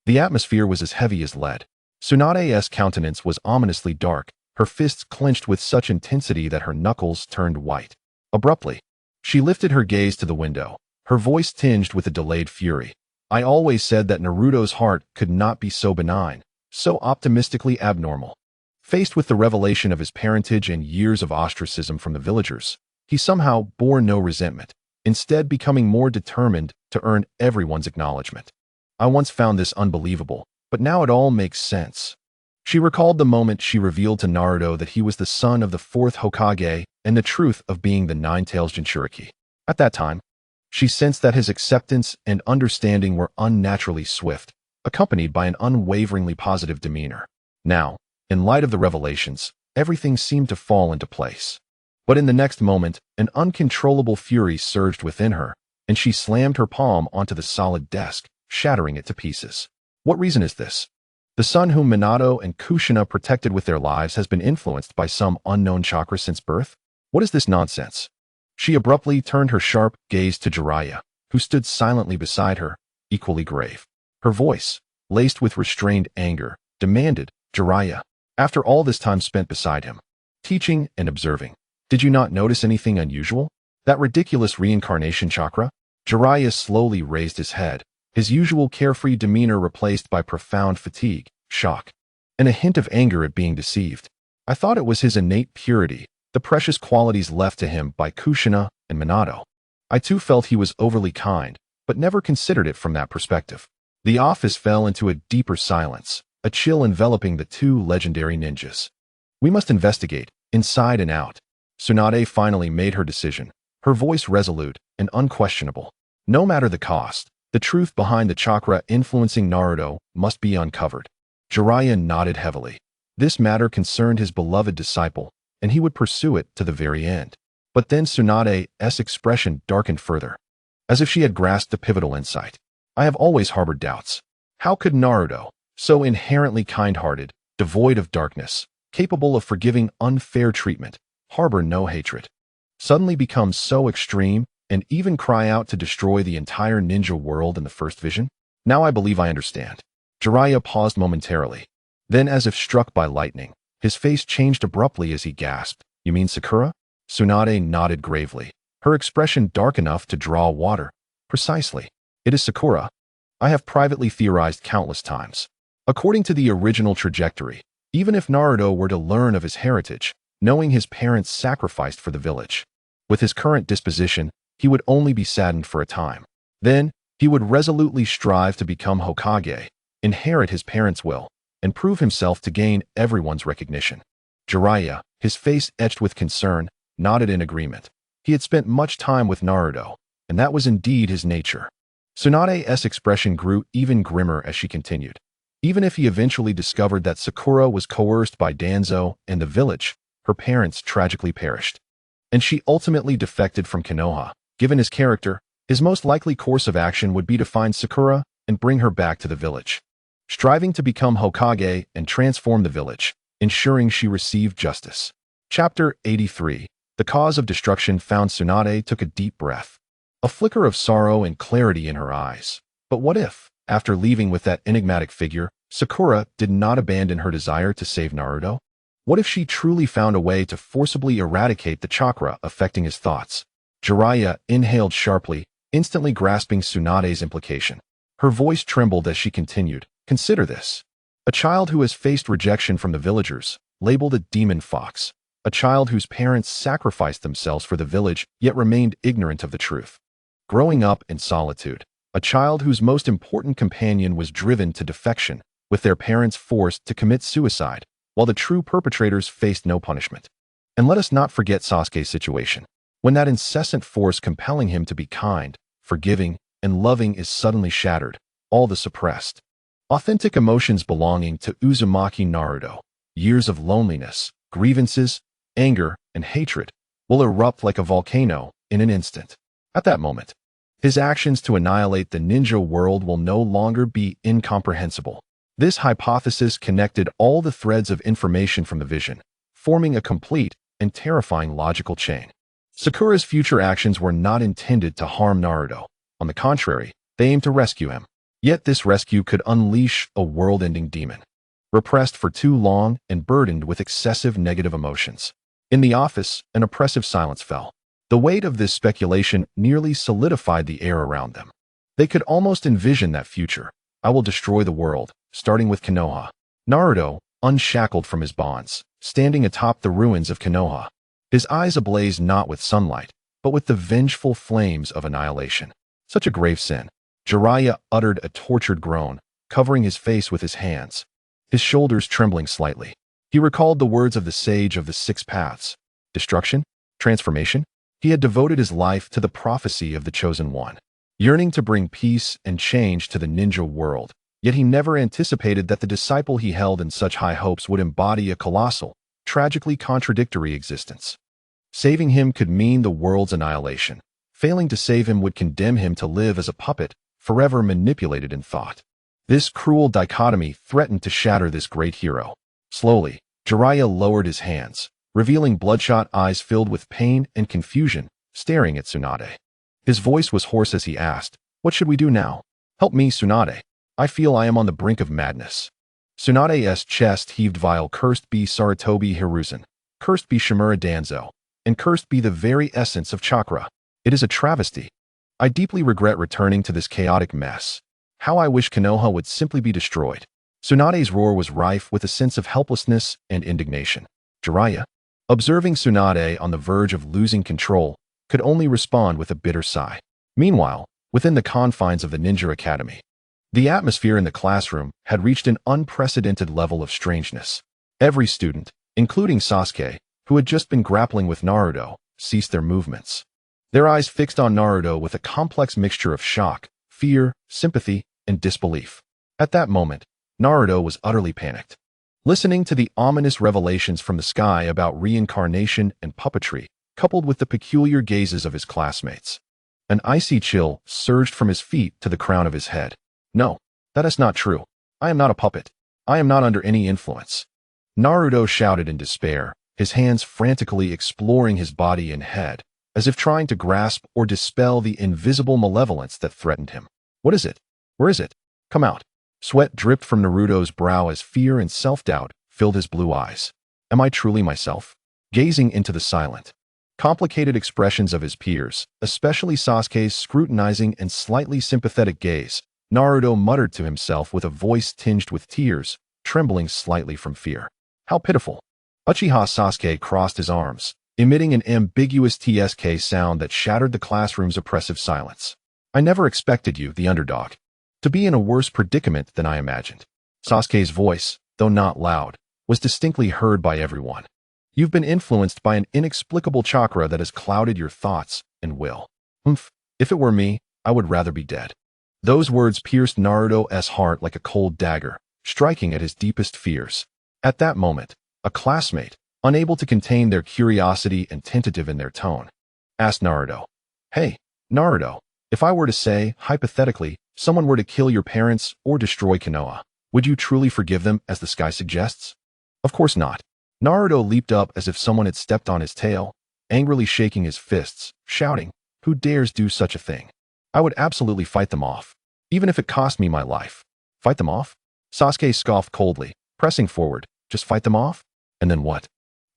the atmosphere was as heavy as lead. Tsunade's countenance was ominously dark, her fists clenched with such intensity that her knuckles turned white. Abruptly, she lifted her gaze to the window, her voice tinged with a delayed fury. I always said that Naruto's heart could not be so benign, so optimistically abnormal. Faced with the revelation of his parentage and years of ostracism from the villagers, he somehow bore no resentment, instead becoming more determined to earn everyone's acknowledgement. I once found this unbelievable, but now it all makes sense. She recalled the moment she revealed to Naruto that he was the son of the fourth Hokage and the truth of being the Nine-Tails Jinchuriki. At that time, she sensed that his acceptance and understanding were unnaturally swift, accompanied by an unwaveringly positive demeanor. Now, in light of the revelations, everything seemed to fall into place. But in the next moment, an uncontrollable fury surged within her, and she slammed her palm onto the solid desk, shattering it to pieces. What reason is this? The son whom Minato and Kushina protected with their lives has been influenced by some unknown chakra since birth? What is this nonsense? She abruptly turned her sharp gaze to Jiraiya, who stood silently beside her, equally grave. Her voice, laced with restrained anger, demanded, Jiraiya, after all this time spent beside him, teaching and observing, did you not notice anything unusual? That ridiculous reincarnation chakra? Jiraiya slowly raised his head, his usual carefree demeanor replaced by profound fatigue, shock, and a hint of anger at being deceived. I thought it was his innate purity, the precious qualities left to him by Kushina and Minato. I too felt he was overly kind, but never considered it from that perspective. The office fell into a deeper silence, a chill enveloping the two legendary ninjas. We must investigate, inside and out. Tsunade finally made her decision, her voice resolute and unquestionable. No matter the cost, The truth behind the chakra influencing Naruto must be uncovered. Jiraiya nodded heavily. This matter concerned his beloved disciple, and he would pursue it to the very end. But then Tsunade's expression darkened further, as if she had grasped a pivotal insight. I have always harbored doubts. How could Naruto, so inherently kind-hearted, devoid of darkness, capable of forgiving unfair treatment, harbor no hatred, suddenly become so extreme and even cry out to destroy the entire ninja world in the first vision? Now I believe I understand. Jiraiya paused momentarily. Then, as if struck by lightning, his face changed abruptly as he gasped. You mean Sakura? Tsunade nodded gravely, her expression dark enough to draw water. Precisely. It is Sakura. I have privately theorized countless times. According to the original trajectory, even if Naruto were to learn of his heritage, knowing his parents sacrificed for the village, with his current disposition, he would only be saddened for a time. Then, he would resolutely strive to become Hokage, inherit his parents' will, and prove himself to gain everyone's recognition. Jiraiya, his face etched with concern, nodded in agreement. He had spent much time with Naruto, and that was indeed his nature. Tsunade's expression grew even grimmer as she continued. Even if he eventually discovered that Sakura was coerced by Danzo and the village, her parents tragically perished, and she ultimately defected from Konoha. Given his character, his most likely course of action would be to find Sakura and bring her back to the village, striving to become Hokage and transform the village, ensuring she received justice. Chapter 83. The Cause of Destruction found Tsunade took a deep breath, a flicker of sorrow and clarity in her eyes. But what if, after leaving with that enigmatic figure, Sakura did not abandon her desire to save Naruto? What if she truly found a way to forcibly eradicate the chakra affecting his thoughts? Jiraiya inhaled sharply, instantly grasping Tsunade's implication. Her voice trembled as she continued. Consider this. A child who has faced rejection from the villagers, labeled a demon fox. A child whose parents sacrificed themselves for the village yet remained ignorant of the truth. Growing up in solitude. A child whose most important companion was driven to defection, with their parents forced to commit suicide, while the true perpetrators faced no punishment. And let us not forget Sasuke's situation, when that incessant force compelling him to be kind, forgiving, and loving is suddenly shattered, all the suppressed, authentic emotions belonging to Uzumaki Naruto, years of loneliness, grievances, anger, and hatred, will erupt like a volcano in an instant. At that moment, his actions to annihilate the ninja world will no longer be incomprehensible. This hypothesis connected all the threads of information from the vision, forming a complete and terrifying logical chain. Sakura's future actions were not intended to harm Naruto. On the contrary, they aimed to rescue him. Yet this rescue could unleash a world-ending demon, repressed for too long and burdened with excessive negative emotions. In the office, an oppressive silence fell. The weight of this speculation nearly solidified the air around them. They could almost envision that future. I will destroy the world, starting with Konoha. Naruto, unshackled from his bonds, standing atop the ruins of Konoha, his eyes ablaze not with sunlight, but with the vengeful flames of annihilation. Such a grave sin. Jiraiya uttered a tortured groan, covering his face with his hands, his shoulders trembling slightly. He recalled the words of the sage of the six paths. Destruction? Transformation? He had devoted his life to the prophecy of the Chosen One, yearning to bring peace and change to the ninja world. Yet he never anticipated that the disciple he held in such high hopes would embody a colossal, tragically contradictory existence. Saving him could mean the world's annihilation. Failing to save him would condemn him to live as a puppet, forever manipulated in thought. This cruel dichotomy threatened to shatter this great hero. Slowly, Jiraiya lowered his hands, revealing bloodshot eyes filled with pain and confusion, staring at Tsunade. His voice was hoarse as he asked, "What should we do now? Help me, Tsunade. I feel I am on the brink of madness." Tsunade's chest heaved vile. Cursed be Sarutobi Hiruzen, cursed be Shimura Danzo, and cursed be the very essence of chakra. It is a travesty. I deeply regret returning to this chaotic mess. How I wish Konoha would simply be destroyed. Tsunade's roar was rife with a sense of helplessness and indignation. Jiraiya, observing Tsunade on the verge of losing control, could only respond with a bitter sigh. Meanwhile, within the confines of the Ninja Academy, the atmosphere in the classroom had reached an unprecedented level of strangeness. Every student, including Sasuke, who had just been grappling with Naruto, ceased their movements. Their eyes fixed on Naruto with a complex mixture of shock, fear, sympathy, and disbelief. At that moment, Naruto was utterly panicked. Listening to the ominous revelations from the sky about reincarnation and puppetry, coupled with the peculiar gazes of his classmates, an icy chill surged from his feet to the crown of his head. No, that is not true. I am not a puppet. I am not under any influence. Naruto shouted in despair, his hands frantically exploring his body and head, as if trying to grasp or dispel the invisible malevolence that threatened him. What is it? Where is it? Come out. Sweat dripped from Naruto's brow as fear and self-doubt filled his blue eyes. Am I truly myself? Gazing into the silent, complicated expressions of his peers, especially Sasuke's scrutinizing and slightly sympathetic gaze, Naruto muttered to himself with a voice tinged with tears, trembling slightly from fear. How pitiful. Uchiha Sasuke crossed his arms, emitting an ambiguous TSK sound that shattered the classroom's oppressive silence. I never expected you, the underdog, to be in a worse predicament than I imagined. Sasuke's voice, though not loud, was distinctly heard by everyone. You've been influenced by an inexplicable chakra that has clouded your thoughts and will. If it were me, I would rather be dead. Those words pierced Naruto's heart like a cold dagger, striking at his deepest fears. At that moment, a classmate, unable to contain their curiosity and tentative in their tone, asked Naruto, "Hey, Naruto, if I were to say, hypothetically, someone were to kill your parents or destroy Konoha, would you truly forgive them as the sky suggests?" Of course not. Naruto leaped up as if someone had stepped on his tail, angrily shaking his fists, shouting, "Who dares do such a thing? I would absolutely fight them off, even if it cost me my life." Fight them off? Sasuke scoffed coldly, pressing forward. Just fight them off? And then what?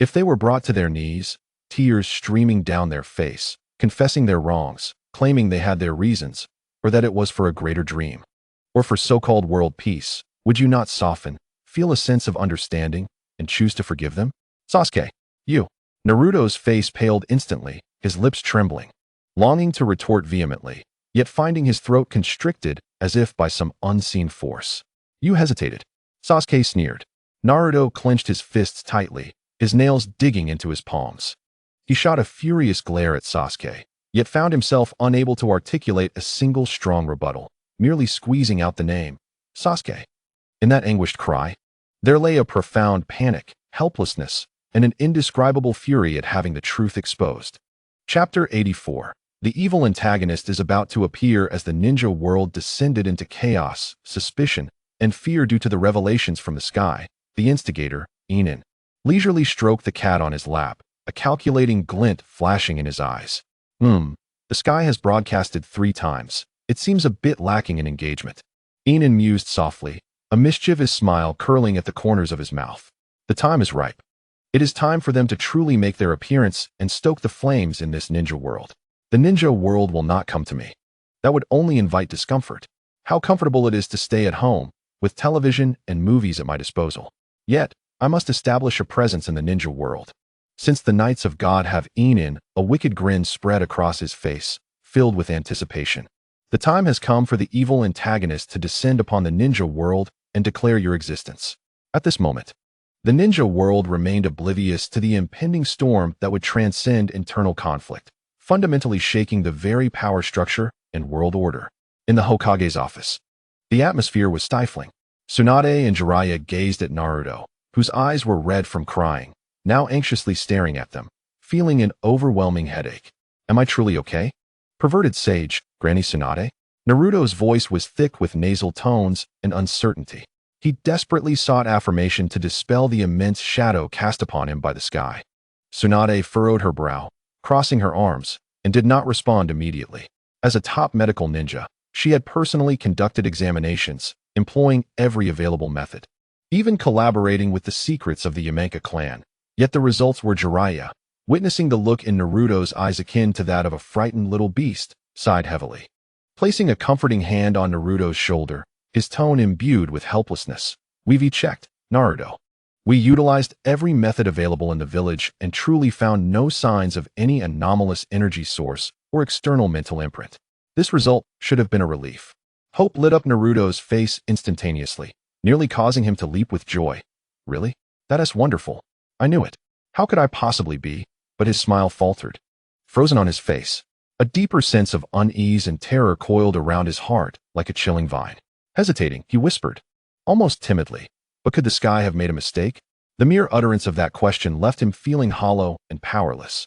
If they were brought to their knees, tears streaming down their face, confessing their wrongs, claiming they had their reasons, or that it was for a greater dream, or for so-called world peace, would you not soften, feel a sense of understanding, and choose to forgive them? Sasuke, you. Naruto's face paled instantly, his lips trembling, longing to retort vehemently, yet finding his throat constricted as if by some unseen force. You hesitated. Sasuke sneered. Naruto clenched his fists tightly, his nails digging into his palms. He shot a furious glare at Sasuke, yet found himself unable to articulate a single strong rebuttal, merely squeezing out the name, Sasuke. In that anguished cry, there lay a profound panic, helplessness, and an indescribable fury at having the truth exposed. Chapter 84. The evil antagonist is about to appear as the ninja world descended into chaos, suspicion, and fear due to the revelations from the sky. The instigator, Yin An, leisurely stroked the cat on his lap, a calculating glint flashing in his eyes. The sky has broadcasted 3 times. It seems a bit lacking in engagement. Yin An mused softly, a mischievous smile curling at the corners of his mouth. The time is ripe. It is time for them to truly make their appearance and stoke the flames in this ninja world. The ninja world will not come to me. That would only invite discomfort. How comfortable it is to stay at home, with television and movies at my disposal. Yet, I must establish a presence in the ninja world. Since the Knights of God have Yin An, a wicked grin spread across his face, filled with anticipation. The time has come for the evil antagonist to descend upon the ninja world and declare your existence. At this moment, the ninja world remained oblivious to the impending storm that would transcend internal conflict, fundamentally shaking the very power structure and world order. In the Hokage's office, the atmosphere was stifling. Tsunade and Jiraiya gazed at Naruto, whose eyes were red from crying, now anxiously staring at them, feeling an overwhelming headache. Am I truly okay? Perverted sage, Granny Tsunade? Naruto's voice was thick with nasal tones and uncertainty. He desperately sought affirmation to dispel the immense shadow cast upon him by the sky. Tsunade furrowed her brow, crossing her arms, and did not respond immediately. As a top medical ninja, she had personally conducted examinations, employing every available method, even collaborating with the secrets of the Yamanka clan. Yet the results were Jiraiya, witnessing the look in Naruto's eyes akin to that of a frightened little beast, sighed heavily. Placing a comforting hand on Naruto's shoulder, his tone imbued with helplessness. We've checked, Naruto. We utilized every method available in the village and truly found no signs of any anomalous energy source or external mental imprint. This result should have been a relief. Hope lit up Naruto's face instantaneously, nearly causing him to leap with joy. Really? That is wonderful. I knew it. How could I possibly be? But his smile faltered. Frozen on his face, a A deeper sense of unease and terror coiled around his heart like a chilling vine. Hesitating, he whispered, almost timidly, but could the sky have made a mistake? The mere utterance of that question left him feeling hollow and powerless.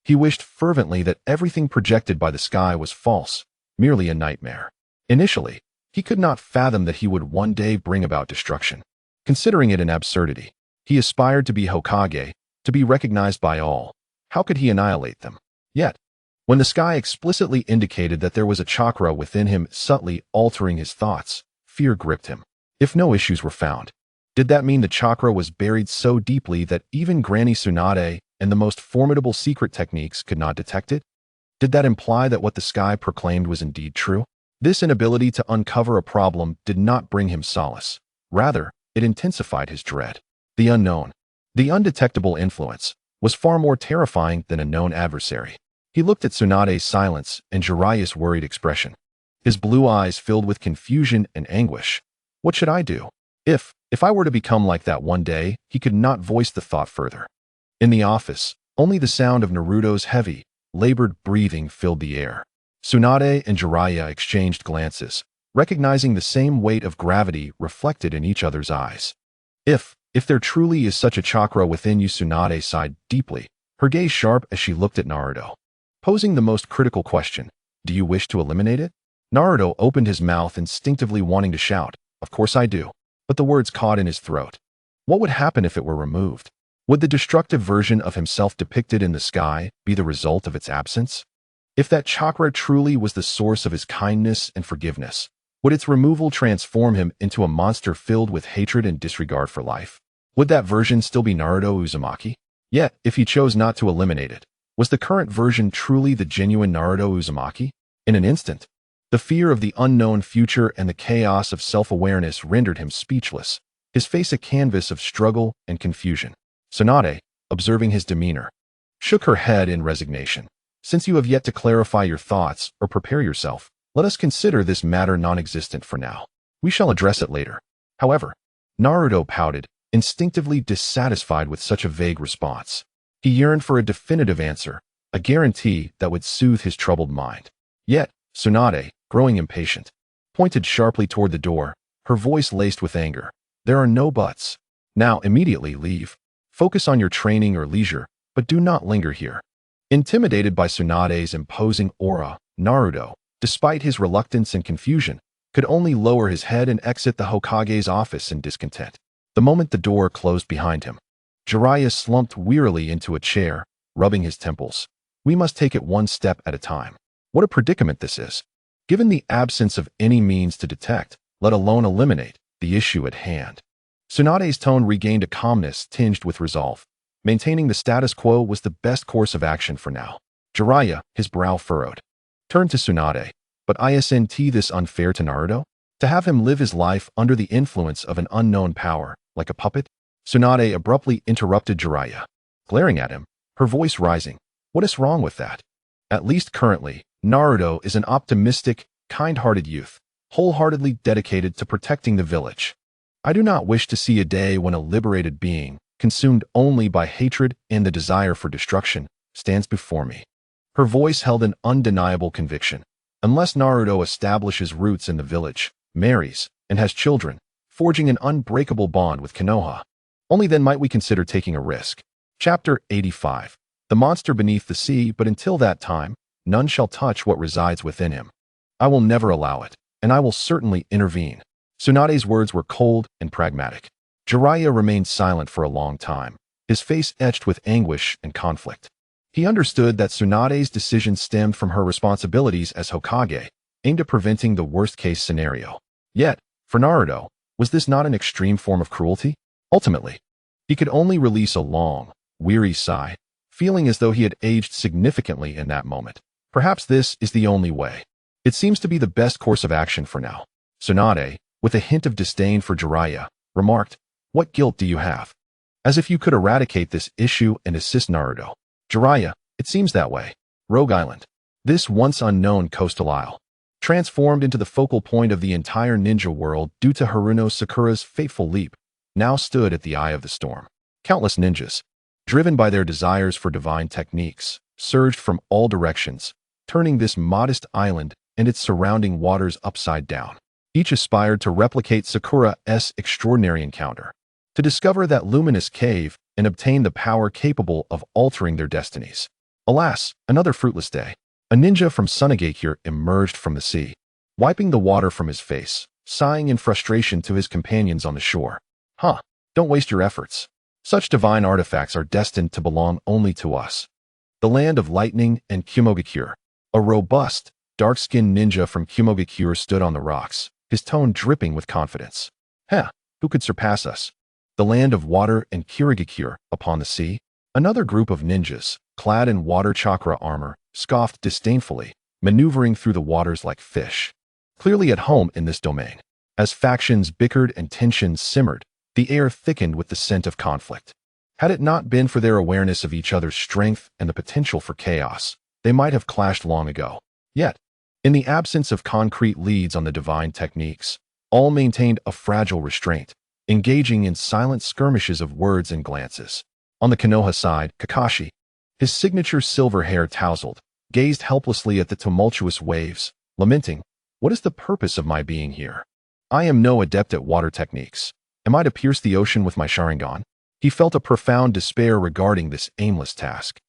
He wished fervently that everything projected by the sky was false, merely a nightmare. Initially, he could not fathom that he would one day bring about destruction. Considering it an absurdity, he aspired to be Hokage, to be recognized by all. How could he annihilate them? Yet, when the sky explicitly indicated that there was a chakra within him subtly altering his thoughts, fear gripped him. If no issues were found, did that mean the chakra was buried so deeply that even Granny Tsunade and the most formidable secret techniques could not detect it? Did that imply that what the sky proclaimed was indeed true? This inability to uncover a problem did not bring him solace. Rather, it intensified his dread. The unknown, the undetectable influence, was far more terrifying than a known adversary. He looked at Tsunade's silence and Jiraiya's worried expression. His blue eyes filled with confusion and anguish. What should I do? If I were to become like that one day, he could not voice the thought further. In the office, only the sound of Naruto's heavy, labored breathing filled the air. Tsunade and Jiraiya exchanged glances, recognizing the same weight of gravity reflected in each other's eyes. If there truly is such a chakra within you, Tsunade sighed deeply, her gaze sharp as she looked at Naruto, posing the most critical question, do you wish to eliminate it? Naruto opened his mouth, instinctively wanting to shout, of course I do, but the words caught in his throat. What would happen if it were removed? Would the destructive version of himself depicted in the sky be the result of its absence? If that chakra truly was the source of his kindness and forgiveness, would its removal transform him into a monster filled with hatred and disregard for life? Would that version still be Naruto Uzumaki? Yet, if he chose not to eliminate it, was the current version truly the genuine Naruto Uzumaki? In an instant, the fear of the unknown future and the chaos of self-awareness rendered him speechless, his face a canvas of struggle and confusion. Tsunade, observing his demeanor, shook her head in resignation. Since you have yet to clarify your thoughts or prepare yourself, let us consider this matter non-existent for now. We shall address it later. However, Naruto pouted, instinctively dissatisfied with such a vague response. He yearned for a definitive answer, a guarantee that would soothe his troubled mind. Yet, Tsunade, growing impatient, pointed sharply toward the door, her voice laced with anger. There are no buts. Now immediately leave. Focus on your training or leisure, but do not linger here. Intimidated by Tsunade's imposing aura, Naruto, despite his reluctance and confusion, could only lower his head and exit the Hokage's office in discontent. The moment the door closed behind him, Jiraiya slumped wearily into a chair, rubbing his temples. We must take it one step at a time. What a predicament this is. Given the absence of any means to detect, let alone eliminate, the issue at hand. Tsunade's tone regained a calmness tinged with resolve. Maintaining the status quo was the best course of action for now. Jiraiya, his brow furrowed, turned to Tsunade. But isn't this unfair to Naruto? To have him live his life under the influence of an unknown power, like a puppet? Tsunade abruptly interrupted Jiraiya, glaring at him, her voice rising. What is wrong with that? At least currently, Naruto is an optimistic, kind-hearted youth, wholeheartedly dedicated to protecting the village. I do not wish to see a day when a liberated being, consumed only by hatred and the desire for destruction, stands before me. Her voice held an undeniable conviction. Unless Naruto establishes roots in the village, marries, and has children, forging an unbreakable bond with Konoha, only then might we consider taking a risk. Chapter 85. The monster beneath the sea, but until that time, none shall touch what resides within him. I will never allow it, and I will certainly intervene. Tsunade's words were cold and pragmatic. Jiraiya remained silent for a long time, his face etched with anguish and conflict. He understood that Tsunade's decision stemmed from her responsibilities as Hokage, aimed at preventing the worst-case scenario. Yet, for Naruto, was this not an extreme form of cruelty? Ultimately, he could only release a long, weary sigh, feeling as though he had aged significantly in that moment. Perhaps this is the only way. It seems to be the best course of action for now. Tsunade, with a hint of disdain for Jiraiya, remarked, "What guilt do you have?" As if you could eradicate this issue and assist Naruto. Jiraiya, it seems that way. Rogue Island, this once unknown coastal isle, transformed into the focal point of the entire ninja world due to Haruno Sakura's fateful leap, now stood at the eye of the storm. Countless ninjas, driven by their desires for divine techniques, surged from all directions, turning this modest island and its surrounding waters upside down. Each aspired to replicate Sakura's extraordinary encounter, to discover that luminous cave and obtain the power capable of altering their destinies. Alas, another fruitless day. A ninja from Tsunade emerged from the sea, wiping the water from his face, sighing in frustration to his companions on the shore. Don't waste your efforts. Such divine artifacts are destined to belong only to us. The land of lightning and Kumogakure. A robust, dark-skinned ninja from Kumogakure stood on the rocks, his tone dripping with confidence. Who could surpass us? The land of water and Kirigakure, upon the sea. Another group of ninjas, clad in water chakra armor, scoffed disdainfully, maneuvering through the waters like fish. Clearly at home in this domain. As factions bickered and tensions simmered, the air thickened with the scent of conflict. Had it not been for their awareness of each other's strength and the potential for chaos, they might have clashed long ago. Yet, in the absence of concrete leads on the divine techniques, all maintained a fragile restraint, engaging in silent skirmishes of words and glances. On the Konoha side, Kakashi, his signature silver hair tousled, gazed helplessly at the tumultuous waves, lamenting, "What is the purpose of my being here? I am no adept at water techniques. Am I to pierce the ocean with my Sharingan?" He felt a profound despair regarding this aimless task,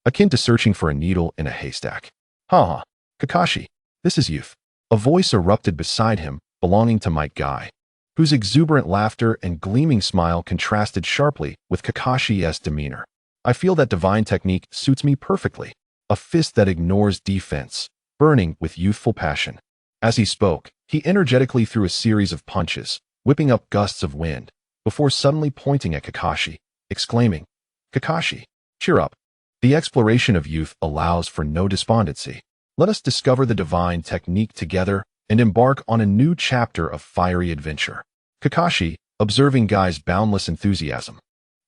akin to searching for a needle in a haystack. Kakashi, this is youth." A voice erupted beside him, belonging to Might Guy, whose exuberant laughter and gleaming smile contrasted sharply with Kakashi's demeanor. "I feel that divine technique suits me perfectly. A fist that ignores defense, burning with youthful passion." As he spoke, he energetically threw a series of punches, whipping up gusts of wind, before suddenly pointing at Kakashi, exclaiming, "Kakashi, cheer up. The exploration of youth allows for no despondency. Let us discover the divine technique together and embark on a new chapter of fiery adventure." Kakashi, observing Guy's boundless enthusiasm,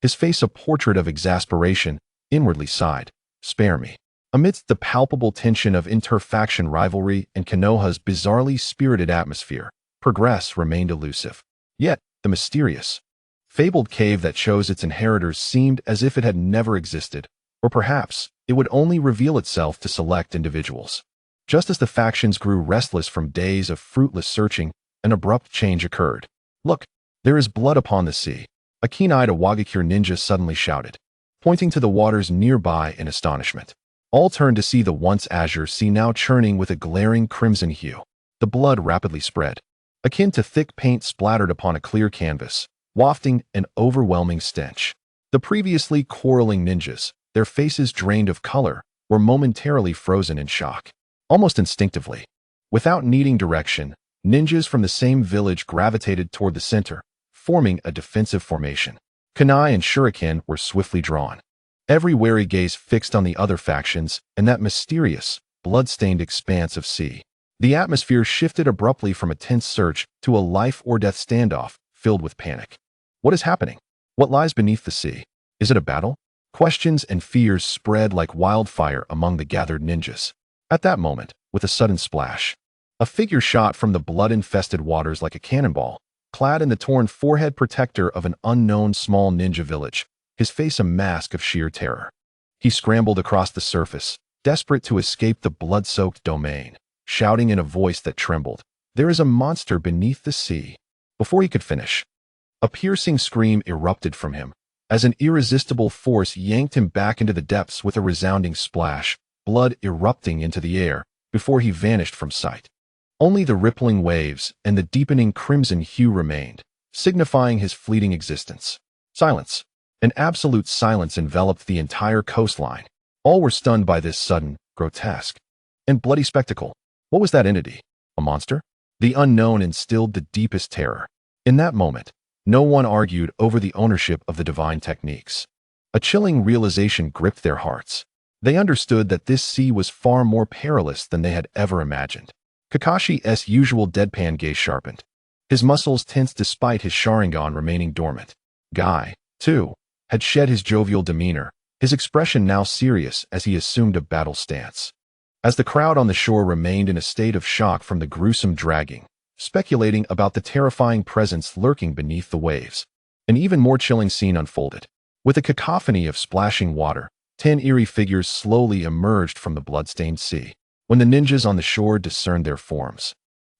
his face a portrait of exasperation, inwardly sighed, "Spare me." Amidst the palpable tension of inter-faction rivalry and Konoha's bizarrely spirited atmosphere, progress remained elusive. Yet, the mysterious, fabled cave that chose its inheritors seemed as if it had never existed, or perhaps it would only reveal itself to select individuals. Just as the factions grew restless from days of fruitless searching, an abrupt change occurred. "Look, there is blood upon the sea," a keen-eyed Awagakure ninja suddenly shouted, pointing to the waters nearby in astonishment. All turned to see the once azure sea now churning with a glaring crimson hue. The blood rapidly spread, akin to thick paint splattered upon a clear canvas, wafting an overwhelming stench. The previously quarreling ninjas, their faces drained of color, were momentarily frozen in shock. Almost instinctively, without needing direction, ninjas from the same village gravitated toward the center, forming a defensive formation. Kunai and shuriken were swiftly drawn, every wary gaze fixed on the other factions and that mysterious, blood-stained expanse of sea. The atmosphere shifted abruptly from a tense search to a life-or-death standoff filled with panic. What is happening? What lies beneath the sea? Is it a battle? Questions and fears spread like wildfire among the gathered ninjas. At that moment, with a sudden splash, a figure shot from the blood-infested waters like a cannonball, clad in the torn forehead protector of an unknown small ninja village, his face a mask of sheer terror. He scrambled across the surface, desperate to escape the blood-soaked domain, shouting in a voice that trembled, "There is a monster beneath the sea." Before he could finish, a piercing scream erupted from him, as an irresistible force yanked him back into the depths with a resounding splash, blood erupting into the air, before he vanished from sight. Only the rippling waves and the deepening crimson hue remained, signifying his fleeting existence. Silence. An absolute silence enveloped the entire coastline. All were stunned by this sudden, grotesque, and bloody spectacle. What was that entity? A monster? The unknown instilled the deepest terror. In that moment, no one argued over the ownership of the divine techniques. A chilling realization gripped their hearts. They understood that this sea was far more perilous than they had ever imagined. Kakashi's usual deadpan gaze sharpened. His muscles tensed despite his Sharingan remaining dormant. Guy, too, had shed his jovial demeanor, his expression now serious as he assumed a battle stance. As the crowd on the shore remained in a state of shock from the gruesome dragging, speculating about the terrifying presence lurking beneath the waves, an even more chilling scene unfolded. With a cacophony of splashing water, 10 eerie figures slowly emerged from the blood-stained sea. when the ninjas on the shore discerned their forms.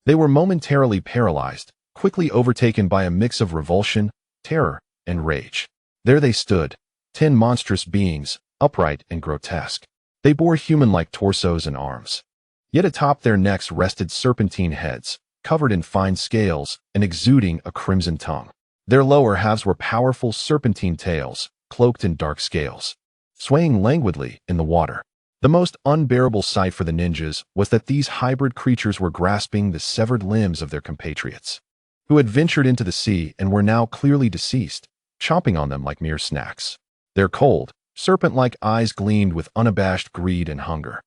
They were momentarily paralyzed, quickly overtaken by a mix of revulsion, terror, and rage. There they stood, 10 monstrous beings, upright and grotesque. They bore human-like torsos and arms. Yet atop their necks rested serpentine heads, covered in fine scales and exuding a crimson tongue. Their lower halves were powerful serpentine tails, cloaked in dark scales, swaying languidly in the water. The most unbearable sight for the ninjas was that these hybrid creatures were grasping the severed limbs of their compatriots, who had ventured into the sea and were now clearly deceased, chomping on them like mere snacks. Their cold, serpent-like eyes gleamed with unabashed greed and hunger,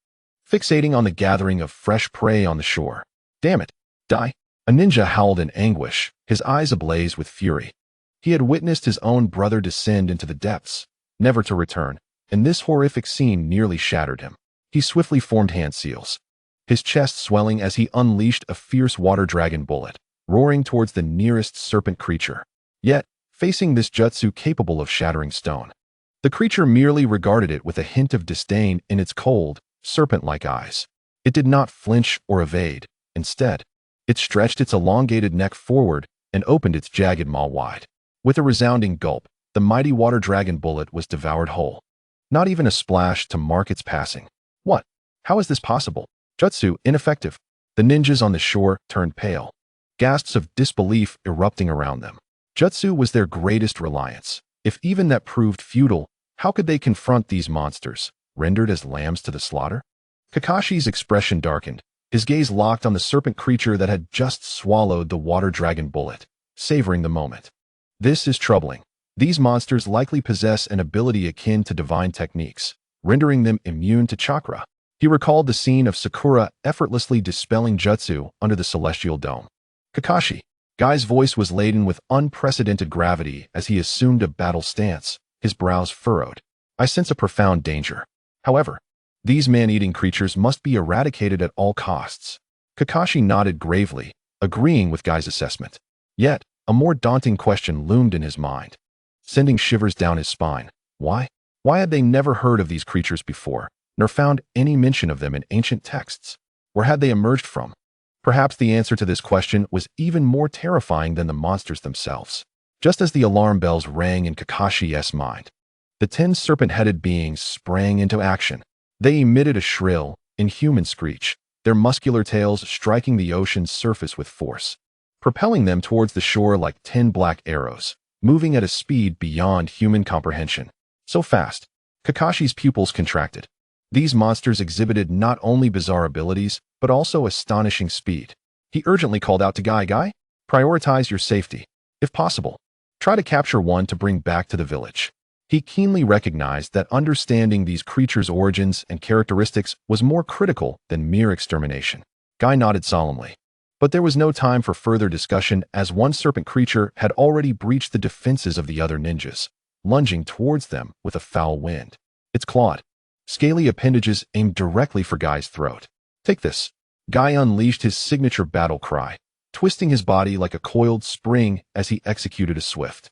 fixating on the gathering of fresh prey on the shore. Damn it! Die! A ninja howled in anguish, his eyes ablaze with fury. He had witnessed his own brother descend into the depths, never to return, and this horrific scene nearly shattered him. He swiftly formed hand seals, his chest swelling as he unleashed a fierce water dragon bullet, roaring towards the nearest serpent creature. Yet, facing this jutsu capable of shattering stone, the creature merely regarded it with a hint of disdain in its cold, serpent-like eyes. It did not flinch or evade. Instead, it stretched its elongated neck forward and opened its jagged maw wide. With a resounding gulp, the mighty water dragon bullet was devoured whole. Not even a splash to mark its passing. What? How is this possible? Jutsu ineffective. The ninjas on the shore turned pale, gasps of disbelief erupting around them. Jutsu was their greatest reliance. If even that proved futile, how could they confront these monsters, rendered as lambs to the slaughter? Kakashi's expression darkened, his gaze locked on the serpent creature that had just swallowed the water dragon bullet, savoring the moment. This is troubling. These monsters likely possess an ability akin to divine techniques, rendering them immune to chakra. He recalled the scene of Sakura effortlessly dispelling jutsu under the celestial dome. Kakashi. Guy's voice was laden with unprecedented gravity as he assumed a battle stance, his brows furrowed. I sense a profound danger. However, these man-eating creatures must be eradicated at all costs. Kakashi nodded gravely, agreeing with Guy's assessment. Yet, a more daunting question loomed in his mind, sending shivers down his spine. Why? Why had they never heard of these creatures before, nor found any mention of them in ancient texts? Where had they emerged from? Perhaps the answer to this question was even more terrifying than the monsters themselves. Just as the alarm bells rang in Kakashi's mind, the 10 serpent-headed beings sprang into action. They emitted a shrill, inhuman screech, their muscular tails striking the ocean's surface with force, propelling them towards the shore like 10 black arrows, moving at a speed beyond human comprehension. So fast, Kakashi's pupils contracted. These monsters exhibited not only bizarre abilities, but also astonishing speed. He urgently called out to Guy, prioritize your safety. If possible, try to capture one to bring back to the village. He keenly recognized that understanding these creatures' origins and characteristics was more critical than mere extermination. Guy nodded solemnly. But there was no time for further discussion as one serpent creature had already breached the defenses of the other ninjas, lunging towards them with a foul wind. Its clawed, scaly appendages aimed directly for Guy's throat. Take this. Guy unleashed his signature battle cry, twisting his body like a coiled spring as he executed a swift,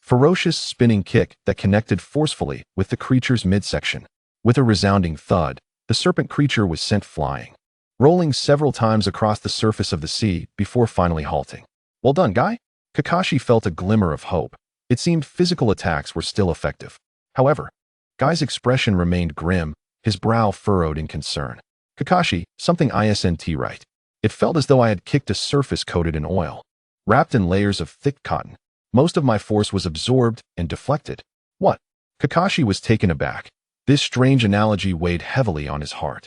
ferocious spinning kick that connected forcefully with the creature's midsection. With a resounding thud, the serpent creature was sent flying, rolling several times across the surface of the sea before finally halting. Well done, Guy? Kakashi felt a glimmer of hope. It seemed physical attacks were still effective. However, Guy's expression remained grim, his brow furrowed in concern. Kakashi, something isn't right. It felt as though I had kicked a surface coated in oil, wrapped in layers of thick cotton. Most of my force was absorbed and deflected. What? Kakashi was taken aback. This strange analogy weighed heavily on his heart.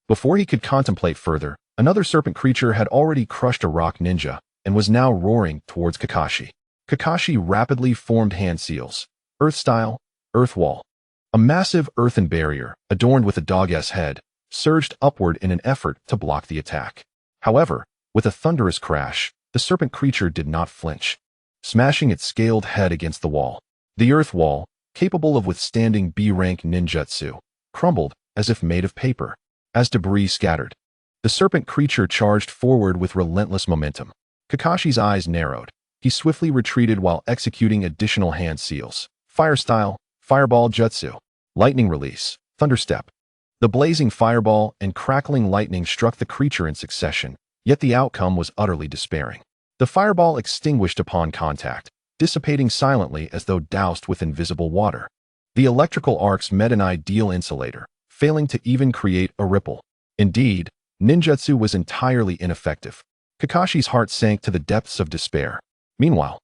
Before he could contemplate further, another serpent creature had already crushed a rock ninja and was now roaring towards Kakashi. Kakashi rapidly formed hand seals, earth-style, earth wall. A massive earthen barrier, adorned with a dog's head, surged upward in an effort to block the attack. However, with a thunderous crash, the serpent creature did not flinch, smashing its scaled head against the wall. The earth wall, capable of withstanding B-rank ninjutsu, crumbled as if made of paper. As debris scattered, the serpent creature charged forward with relentless momentum. Kakashi's eyes narrowed. He swiftly retreated while executing additional hand seals. Fire style, fireball jutsu, lightning release, thunderstep. The blazing fireball and crackling lightning struck the creature in succession, yet the outcome was utterly despairing. The fireball extinguished upon contact, dissipating silently as though doused with invisible water. The electrical arcs met an ideal insulator, failing to even create a ripple. Indeed, ninjutsu was entirely ineffective. Kakashi's heart sank to the depths of despair. Meanwhile,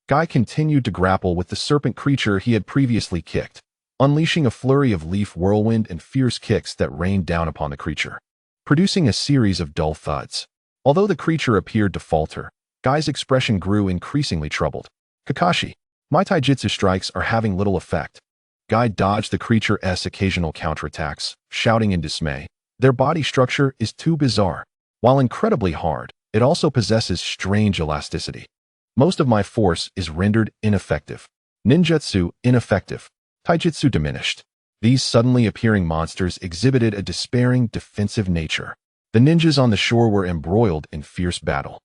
Guy continued to grapple with the serpent creature he had previously kicked, unleashing a flurry of leaf whirlwind and fierce kicks that rained down upon the creature, producing a series of dull thuds. Although the creature appeared to falter, Guy's expression grew increasingly troubled. Kakashi, my taijutsu strikes are having little effect. Guy dodged the creature's occasional counterattacks, shouting in dismay, their body structure is too bizarre. While incredibly hard, it also possesses strange elasticity. Most of my force is rendered ineffective. Ninjutsu ineffective. Taijutsu diminished. These suddenly appearing monsters exhibited a despairing, defensive nature. The ninjas on the shore were embroiled in fierce battle,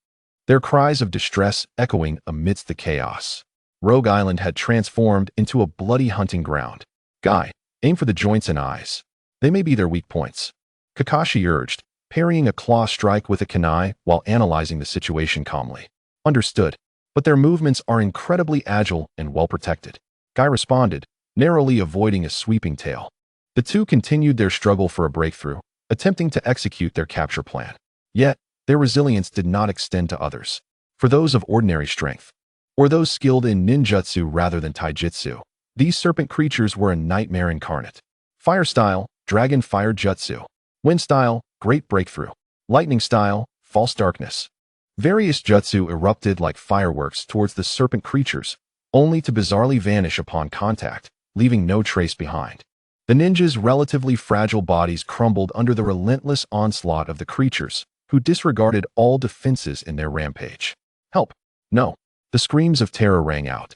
their cries of distress echoing amidst the chaos. Rogue Island had transformed into a bloody hunting ground. Guy, aim for the joints and eyes. They may be their weak points. Kakashi urged, parrying a claw strike with a kunai while analyzing the situation calmly. Understood, but their movements are incredibly agile and well protected. Guy responded, narrowly avoiding a sweeping tail. The two continued their struggle for a breakthrough, attempting to execute their capture plan. Yet, their resilience did not extend to others. For those of ordinary strength, or those skilled in ninjutsu rather than taijutsu, these serpent creatures were a nightmare incarnate. Fire style, dragon fire jutsu. Wind style, great breakthrough. Lightning style, false darkness. Various jutsu erupted like fireworks towards the serpent creatures, only to bizarrely vanish upon contact, leaving no trace behind. The ninjas' relatively fragile bodies crumbled under the relentless onslaught of the creatures, who disregarded all defenses in their rampage. Help! No! The screams of terror rang out,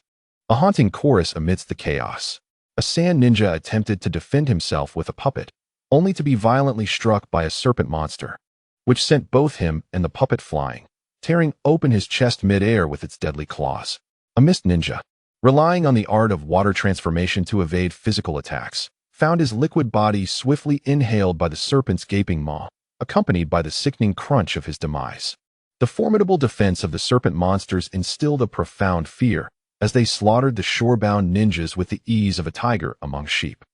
a haunting chorus amidst the chaos. A sand ninja attempted to defend himself with a puppet, only to be violently struck by a serpent monster, which sent both him and the puppet flying, tearing open his chest mid-air with its deadly claws. A mist ninja, relying on the art of water transformation to evade physical attacks, found his liquid body swiftly inhaled by the serpent's gaping maw, accompanied by the sickening crunch of his demise. The formidable defense of the serpent monsters instilled a profound fear as they slaughtered the shore-bound ninjas with the ease of a tiger among sheep.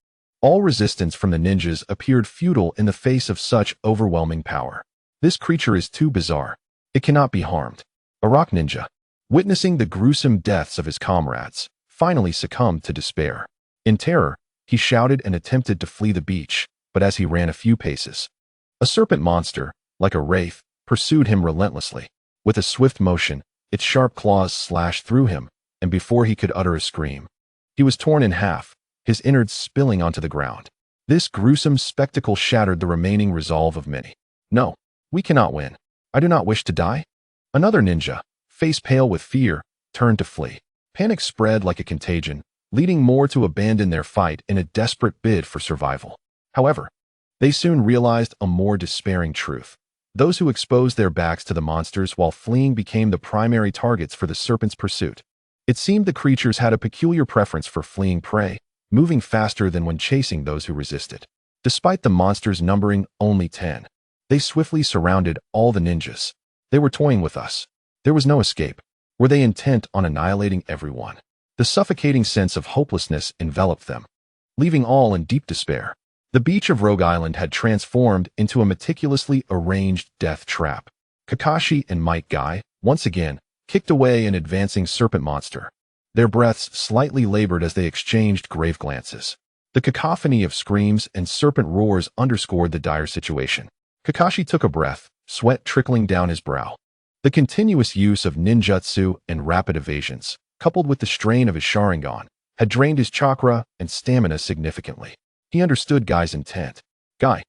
All resistance from the ninjas appeared futile in the face of such overwhelming power. This creature is too bizarre. It cannot be harmed. A rock ninja, witnessing the gruesome deaths of his comrades, finally succumbed to despair. In terror, he shouted and attempted to flee the beach, but as he ran a few paces, a serpent monster, like a wraith, pursued him relentlessly. With a swift motion, its sharp claws slashed through him, and before he could utter a scream, he was torn in half, his innards spilling onto the ground. This gruesome spectacle shattered the remaining resolve of many. No, we cannot win. I do not wish to die. Another ninja, face pale with fear, turned to flee. Panic spread like a contagion, leading more to abandon their fight in a desperate bid for survival. However, they soon realized a more despairing truth. Those who exposed their backs to the monsters while fleeing became the primary targets for the serpent's pursuit. It seemed the creatures had a peculiar preference for fleeing prey, moving faster than when chasing those who resisted. Despite the monsters numbering only 10, they swiftly surrounded all the ninjas. They were toying with us. There was no escape. Were they intent on annihilating everyone? The suffocating sense of hopelessness enveloped them, leaving all in deep despair. The beach of Rogue Island had transformed into a meticulously arranged death trap. Kakashi and Might Guy, once again, kicked away an advancing serpent monster. Their breaths slightly labored as they exchanged grave glances. The cacophony of screams and serpent roars underscored the dire situation. Kakashi took a breath, sweat trickling down his brow. The continuous use of ninjutsu and rapid evasions, coupled with the strain of his Sharingan, had drained his chakra and stamina significantly. He understood Guy's intent. Guy,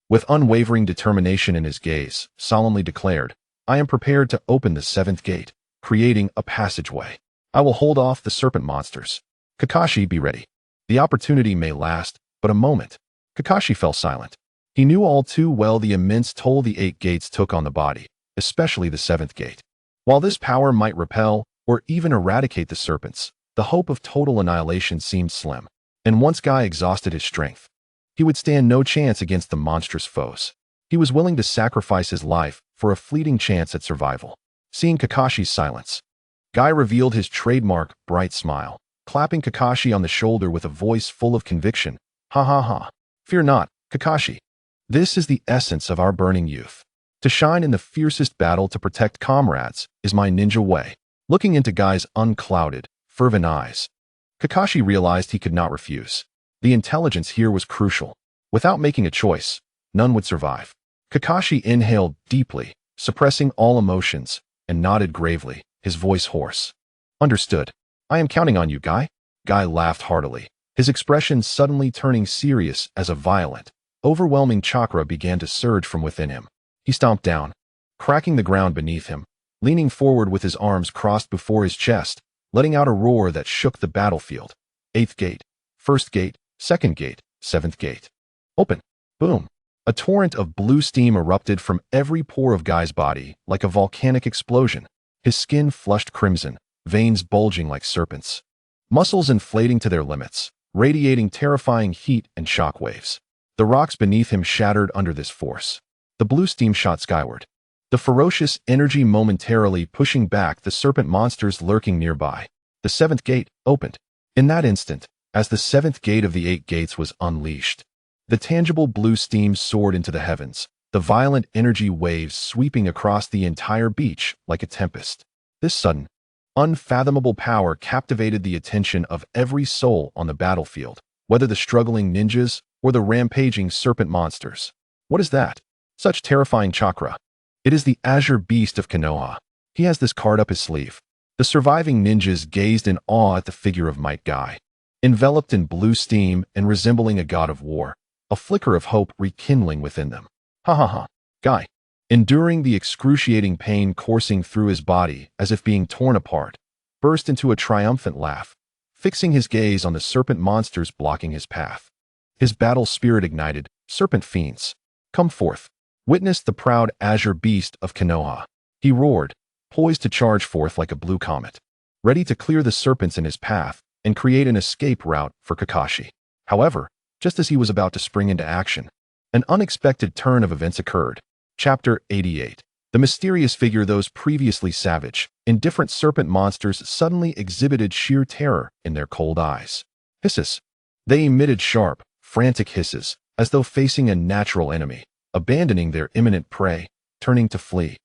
with unwavering determination in his gaze, solemnly declared, I am prepared to open the seventh gate, creating a passageway. I will hold off the serpent monsters. Kakashi, be ready. The opportunity may last but a moment. Kakashi fell silent. He knew all too well the immense toll the 8 gates took on the body, especially the 7th gate. While this power might repel or even eradicate the serpents, the hope of total annihilation seemed slim. And once Guy exhausted his strength, He would stand no chance against the monstrous foes. He was willing to sacrifice his life for a fleeting chance at survival. Seeing Kakashi's silence, Guy revealed his trademark bright smile, clapping Kakashi on the shoulder with a voice full of conviction. Ha ha ha. Fear not, Kakashi. This is the essence of our burning youth. To shine in the fiercest battle to protect comrades is my ninja way. Looking into Guy's unclouded, fervent eyes, Kakashi realized he could not refuse. The intelligence here was crucial. Without making a choice, none would survive. Kakashi inhaled deeply, suppressing all emotions, and nodded gravely, his voice hoarse. Understood. I am counting on you, Guy. Guy laughed heartily, his expression suddenly turning serious as a violent, overwhelming chakra began to surge from within him. He stomped down, cracking the ground beneath him, leaning forward with his arms crossed before his chest, letting out a roar that shook the battlefield. 8th gate, 1st gate, 2nd gate, 7th gate. Open. Boom. A torrent of blue steam erupted from every pore of Guy's body like a volcanic explosion. His skin flushed crimson, veins bulging like serpents, muscles inflating to their limits, radiating terrifying heat and shock waves. The rocks beneath him shattered under this force. The blue steam shot skyward, the ferocious energy momentarily pushing back the serpent monsters lurking nearby. The 7th gate opened. In that instant, as the 7th gate of the 8 gates was unleashed, the tangible blue steam soared into the heavens, the violent energy waves sweeping across the entire beach like a tempest. This sudden, unfathomable power captivated the attention of every soul on the battlefield, whether the struggling ninjas or the rampaging serpent monsters. What is that? Such terrifying chakra. It is the azure beast of Konoha. He has this card up his sleeve. The surviving ninjas gazed in awe at the figure of Might Guy. Enveloped in blue steam and resembling a god of war, a flicker of hope rekindling within them. Ha ha ha. Guy, enduring the excruciating pain coursing through his body as if being torn apart, burst into a triumphant laugh, fixing his gaze on the serpent monsters blocking his path. His battle spirit ignited. Serpent fiends, come forth. Witness the proud azure beast of Konoha. He roared, poised to charge forth like a blue comet, ready to clear the serpents in his path and create an escape route for Kakashi. However, just as he was about to spring into action, an unexpected turn of events occurred. Chapter 88. The mysterious figure those previously savage, indifferent serpent monsters suddenly exhibited sheer terror in their cold eyes. Hisses. They emitted sharp, frantic hisses, as though facing a natural enemy, abandoning their imminent prey, turning to flee.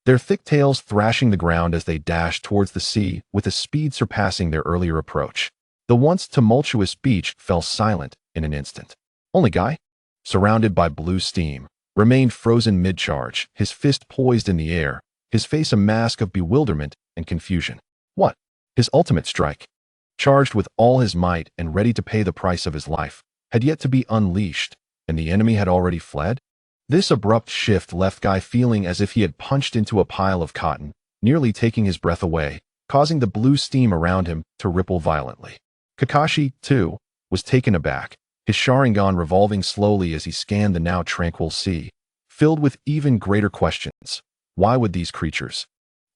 Their thick tails thrashing the ground as they dashed towards the sea with a speed surpassing their earlier approach. The once tumultuous beach fell silent in an instant. Only Guy, surrounded by blue steam, remained frozen mid-charge, his fist poised in the air, his face a mask of bewilderment and confusion. What? His ultimate strike, charged with all his might and ready to pay the price of his life, had yet to be unleashed, and the enemy had already fled? This abrupt shift left Guy feeling as if he had punched into a pile of cotton, nearly taking his breath away, causing the blue steam around him to ripple violently. Kakashi, too, was taken aback, his Sharingan revolving slowly as he scanned the now tranquil sea, filled with even greater questions. Why would these creatures,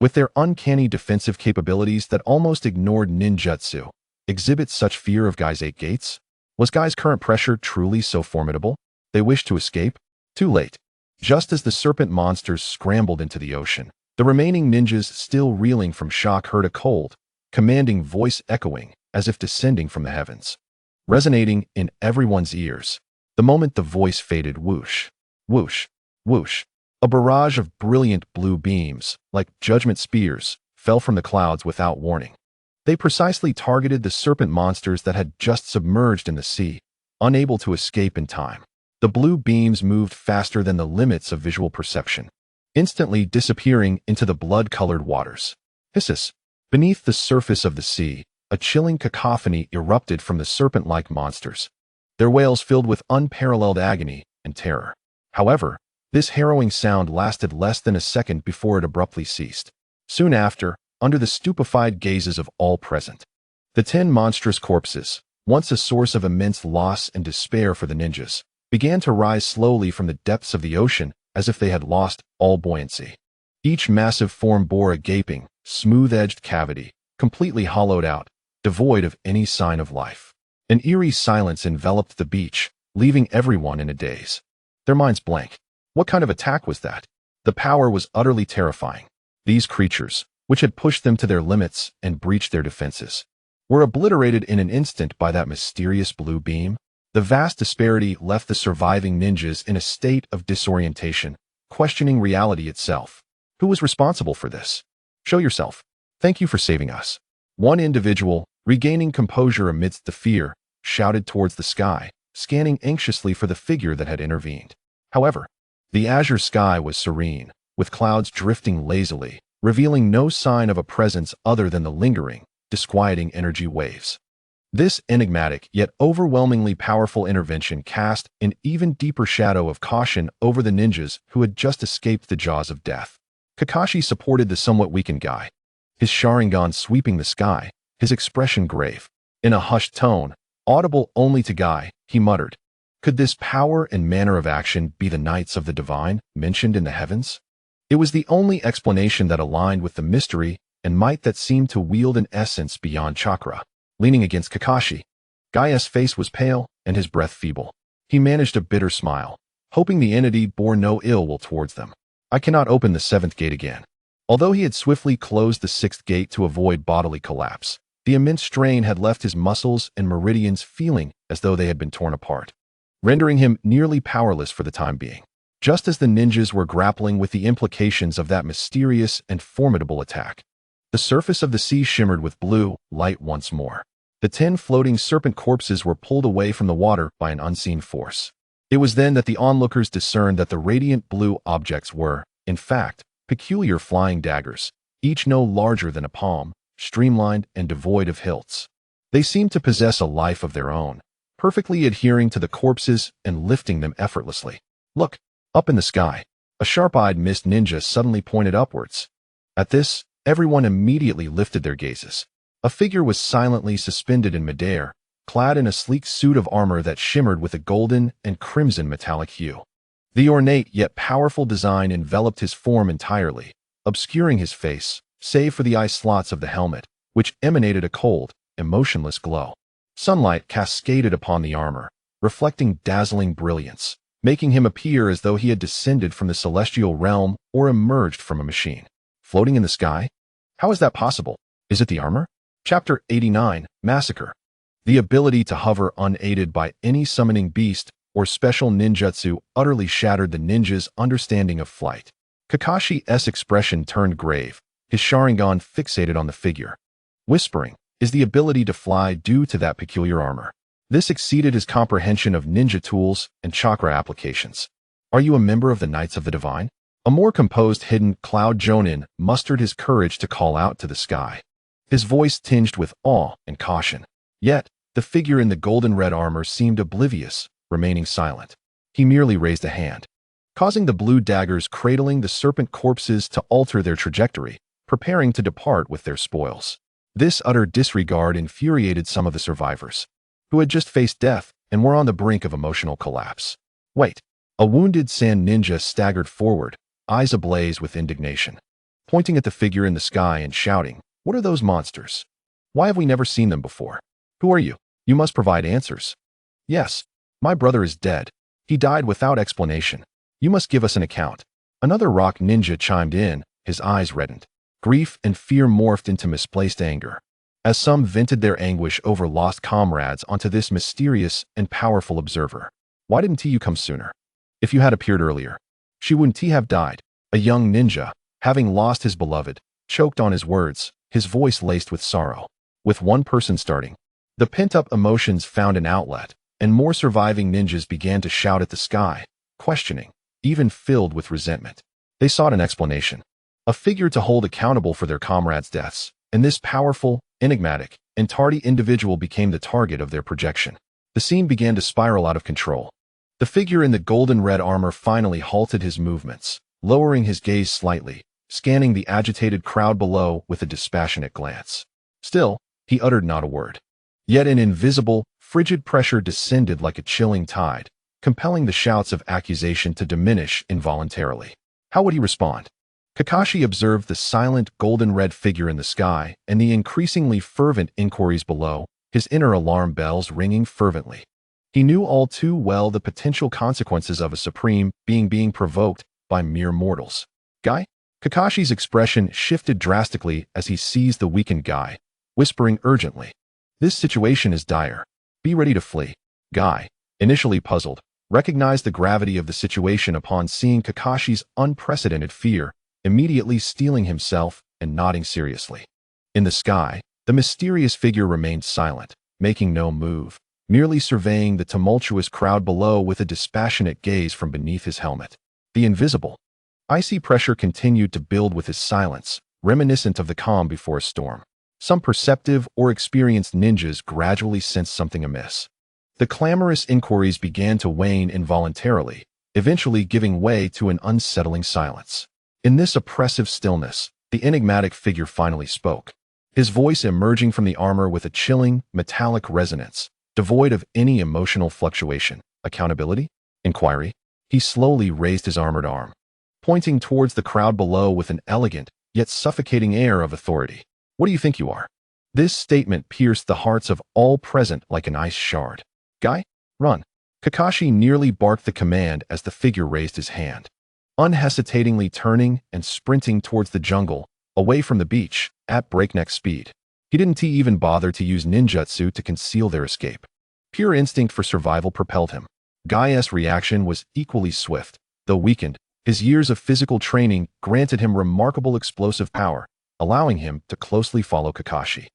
with their uncanny defensive capabilities that almost ignored ninjutsu, exhibit such fear of Guy's 8 gates? Was Guy's current pressure truly so formidable? They wished to escape? Too late. Just as the serpent monsters scrambled into the ocean, the remaining ninjas still reeling from shock heard a cold, commanding voice echoing as if descending from the heavens, resonating in everyone's ears. The moment the voice faded, whoosh, whoosh, whoosh, a barrage of brilliant blue beams, like judgment spears, fell from the clouds without warning. They precisely targeted the serpent monsters that had just submerged in the sea, unable to escape in time. The blue beams moved faster than the limits of visual perception, instantly disappearing into the blood-colored waters. Hisses. Beneath the surface of the sea, a chilling cacophony erupted from the serpent-like monsters, their wails filled with unparalleled agony and terror. However, this harrowing sound lasted less than a second before it abruptly ceased. Soon after, under the stupefied gazes of all present, the 10 monstrous corpses, once a source of immense loss and despair for the ninjas, began to rise slowly from the depths of the ocean as if they had lost all buoyancy. Each massive form bore a gaping, smooth-edged cavity, completely hollowed out, devoid of any sign of life. An eerie silence enveloped the beach, leaving everyone in a daze. Their minds blank. What kind of attack was that? The power was utterly terrifying. These creatures, which had pushed them to their limits and breached their defenses, were obliterated in an instant by that mysterious blue beam. The vast disparity left the surviving ninjas in a state of disorientation, questioning reality itself. Who was responsible for this? Show yourself. Thank you for saving us. One individual, regaining composure amidst the fear, shouted towards the sky, scanning anxiously for the figure that had intervened. However, the azure sky was serene, with clouds drifting lazily, revealing no sign of a presence other than the lingering, disquieting energy waves. This enigmatic yet overwhelmingly powerful intervention cast an even deeper shadow of caution over the ninjas who had just escaped the jaws of death. Kakashi supported the somewhat weakened guy, his Sharingan sweeping the sky, his expression grave. In a hushed tone, audible only to Guy, he muttered, "Could this power and manner of action be the Knights of the Divine mentioned in the heavens?" It was the only explanation that aligned with the mystery and might that seemed to wield an essence beyond chakra. Leaning against Kakashi, Guy's face was pale and his breath feeble. He managed a bitter smile, hoping the entity bore no ill will towards them. "I cannot open the seventh gate again." Although he had swiftly closed the sixth gate to avoid bodily collapse, the immense strain had left his muscles and meridians feeling as though they had been torn apart, rendering him nearly powerless for the time being. Just as the ninjas were grappling with the implications of that mysterious and formidable attack, the surface of the sea shimmered with blue light once more. The 10 floating serpent corpses were pulled away from the water by an unseen force. It was then that the onlookers discerned that the radiant blue objects were, in fact, peculiar flying daggers, each no larger than a palm, streamlined and devoid of hilts. They seemed to possess a life of their own, perfectly adhering to the corpses and lifting them effortlessly. "Look, up in the sky." A sharp-eyed mist ninja suddenly pointed upwards. At this, everyone immediately lifted their gazes. A figure was silently suspended in midair, clad in a sleek suit of armor that shimmered with a golden and crimson metallic hue. The ornate yet powerful design enveloped his form entirely, obscuring his face, save for the eye slots of the helmet, which emanated a cold, emotionless glow. Sunlight cascaded upon the armor, reflecting dazzling brilliance, making him appear as though he had descended from the celestial realm or emerged from a machine. Floating in the sky? How is that possible? Is it the armor? Chapter 89, Massacre. The ability to hover unaided by any summoning beast or special ninjutsu utterly shattered the ninja's understanding of flight. Kakashi's expression turned grave, his Sharingan fixated on the figure. Whispering, "Is the ability to fly due to that peculiar armor?" This exceeded his comprehension of ninja tools and chakra applications. "Are you a member of the Knights of the Divine?" A more composed hidden Cloud Jonin mustered his courage to call out to the sky, his voice tinged with awe and caution. Yet, the figure in the golden red armor seemed oblivious, remaining silent. He merely raised a hand, causing the blue daggers cradling the serpent corpses to alter their trajectory, preparing to depart with their spoils. This utter disregard infuriated some of the survivors, who had just faced death and were on the brink of emotional collapse. "Wait." A wounded sand ninja staggered forward, eyes ablaze with indignation, pointing at the figure in the sky and shouting, "What are those monsters? Why have we never seen them before? Who are you? You must provide answers." "Yes, my brother is dead. He died without explanation. You must give us an account." Another rock ninja chimed in, his eyes reddened. Grief and fear morphed into misplaced anger, as some vented their anguish over lost comrades onto this mysterious and powerful observer. "Why didn't you come sooner? If you had appeared earlier, she wouldn't have died." A young ninja, having lost his beloved, choked on his words, his voice laced with sorrow. With one person starting, the pent-up emotions found an outlet, and more surviving ninjas began to shout at the sky, questioning, even filled with resentment. They sought an explanation, a figure to hold accountable for their comrades' deaths, and this powerful, enigmatic, and tardy individual became the target of their projection. The scene began to spiral out of control. The figure in the golden red armor finally halted his movements, lowering his gaze slightly, scanning the agitated crowd below with a dispassionate glance. Still, he uttered not a word. Yet an invisible, frigid pressure descended like a chilling tide, compelling the shouts of accusation to diminish involuntarily. How would he respond? Kakashi observed the silent golden-red figure in the sky and the increasingly fervent inquiries below, his inner alarm bells ringing fervently. He knew all too well the potential consequences of a supreme being provoked by mere mortals. Guy? Kakashi's expression shifted drastically as he seized the weakened Guy, whispering urgently, "This situation is dire. Be ready to flee." Guy, initially puzzled, recognized the gravity of the situation upon seeing Kakashi's unprecedented fear, immediately steeling himself and nodding seriously. In the sky, the mysterious figure remained silent, making no move, merely surveying the tumultuous crowd below with a dispassionate gaze from beneath his helmet. The invisible, icy pressure continued to build with his silence, reminiscent of the calm before a storm. Some perceptive or experienced ninjas gradually sensed something amiss. The clamorous inquiries began to wane involuntarily, eventually giving way to an unsettling silence. In this oppressive stillness, the enigmatic figure finally spoke, his voice emerging from the armor with a chilling, metallic resonance, devoid of any emotional fluctuation. Accountability? Inquiry? He slowly raised his armored arm, pointing towards the crowd below with an elegant, yet suffocating air of authority. "What do you think you are?" This statement pierced the hearts of all present like an ice shard. "Guy, run." Kakashi nearly barked the command as the figure raised his hand, unhesitatingly turning and sprinting towards the jungle, away from the beach, at breakneck speed. He didn't even bother to use ninjutsu to conceal their escape. Pure instinct for survival propelled him. Guy's reaction was equally swift. Though weakened, his years of physical training granted him remarkable explosive power, allowing him to closely follow Kakashi.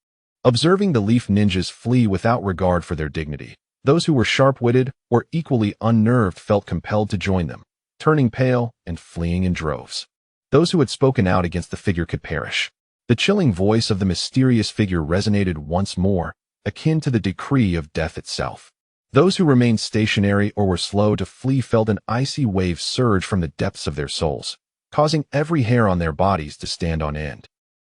Observing the Leaf Ninjas flee without regard for their dignity, those who were sharp-witted or equally unnerved felt compelled to join them, turning pale and fleeing in droves. Those who had spoken out against the figure could perish. The chilling voice of the mysterious figure resonated once more, akin to the decree of death itself. Those who remained stationary or were slow to flee felt an icy wave surge from the depths of their souls, causing every hair on their bodies to stand on end.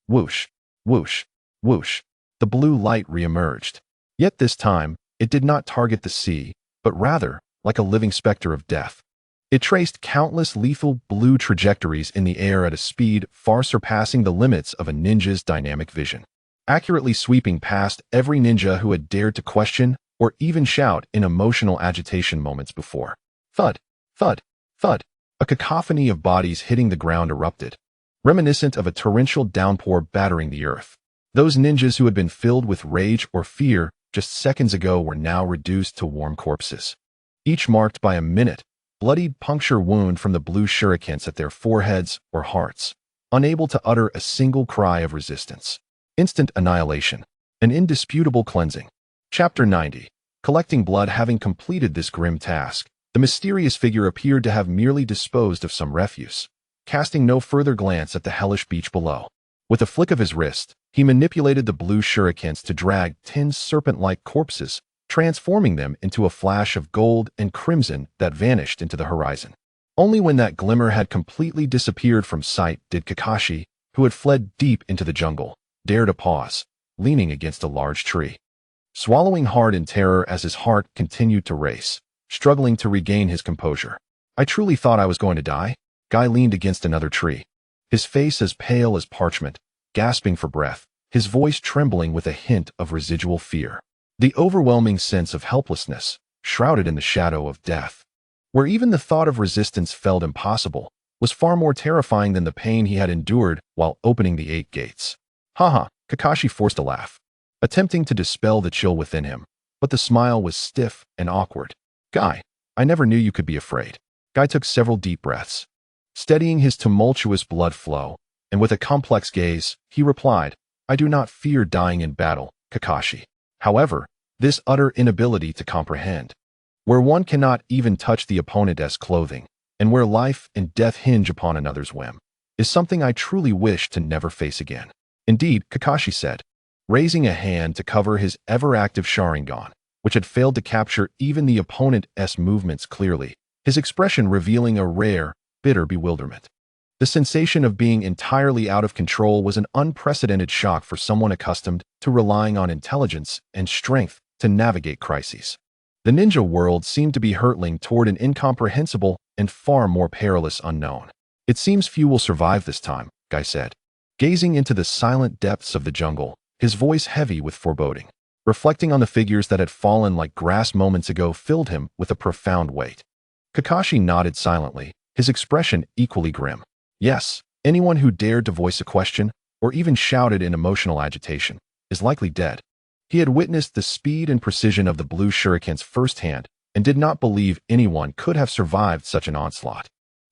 Whoosh, whoosh, whoosh. The blue light reemerged. Yet this time, it did not target the sea, but rather, like a living specter of death, it traced countless lethal blue trajectories in the air at a speed far surpassing the limits of a ninja's dynamic vision, accurately sweeping past every ninja who had dared to question or even shout in emotional agitation moments before. Thud, thud, thud. A cacophony of bodies hitting the ground erupted, reminiscent of a torrential downpour battering the earth. Those ninjas who had been filled with rage or fear just seconds ago were now reduced to warm corpses, each marked by a bloodied puncture wound from the blue shurikens at their foreheads or hearts, unable to utter a single cry of resistance. Instant annihilation, an indisputable cleansing. Chapter 90. Collecting blood. Having completed this grim task, the mysterious figure appeared to have merely disposed of some refuse, casting no further glance at the hellish beach below. With a flick of his wrist, he manipulated the blue shurikens to drag 10 serpent-like corpses, transforming them into a flash of gold and crimson that vanished into the horizon. Only when that glimmer had completely disappeared from sight did Kakashi, who had fled deep into the jungle, dare to pause, leaning against a large tree, swallowing hard in terror as his heart continued to race, struggling to regain his composure. "I truly thought I was going to die." Guy leaned against another tree, his face as pale as parchment, gasping for breath, his voice trembling with a hint of residual fear. The overwhelming sense of helplessness, shrouded in the shadow of death, where even the thought of resistance felt impossible, was far more terrifying than the pain he had endured while opening the 8 gates. Haha, Kakashi forced a laugh, attempting to dispel the chill within him, but the smile was stiff and awkward. "Guy, I never knew you could be afraid." Guy took several deep breaths, steadying his tumultuous blood flow, and with a complex gaze, he replied, "I do not fear dying in battle, Kakashi. However, this utter inability to comprehend, where one cannot even touch the opponent's clothing, and where life and death hinge upon another's whim, is something I truly wish to never face again." "Indeed," Kakashi said, raising a hand to cover his ever-active Sharingan, which had failed to capture even the opponent's movements clearly, his expression revealing a rare, bitter bewilderment. The sensation of being entirely out of control was an unprecedented shock for someone accustomed to relying on intelligence and strength to navigate crises. The ninja world seemed to be hurtling toward an incomprehensible and far more perilous unknown. "It seems few will survive this time," Guy said, gazing into the silent depths of the jungle, his voice heavy with foreboding. reflecting on the figures that had fallen like grass moments ago filled him with a profound weight. Kakashi nodded silently, his expression equally grim. Yes, anyone who dared to voice a question, or even shouted in emotional agitation, is likely dead. He had witnessed the speed and precision of the blue shurikens firsthand and did not believe anyone could have survived such an onslaught.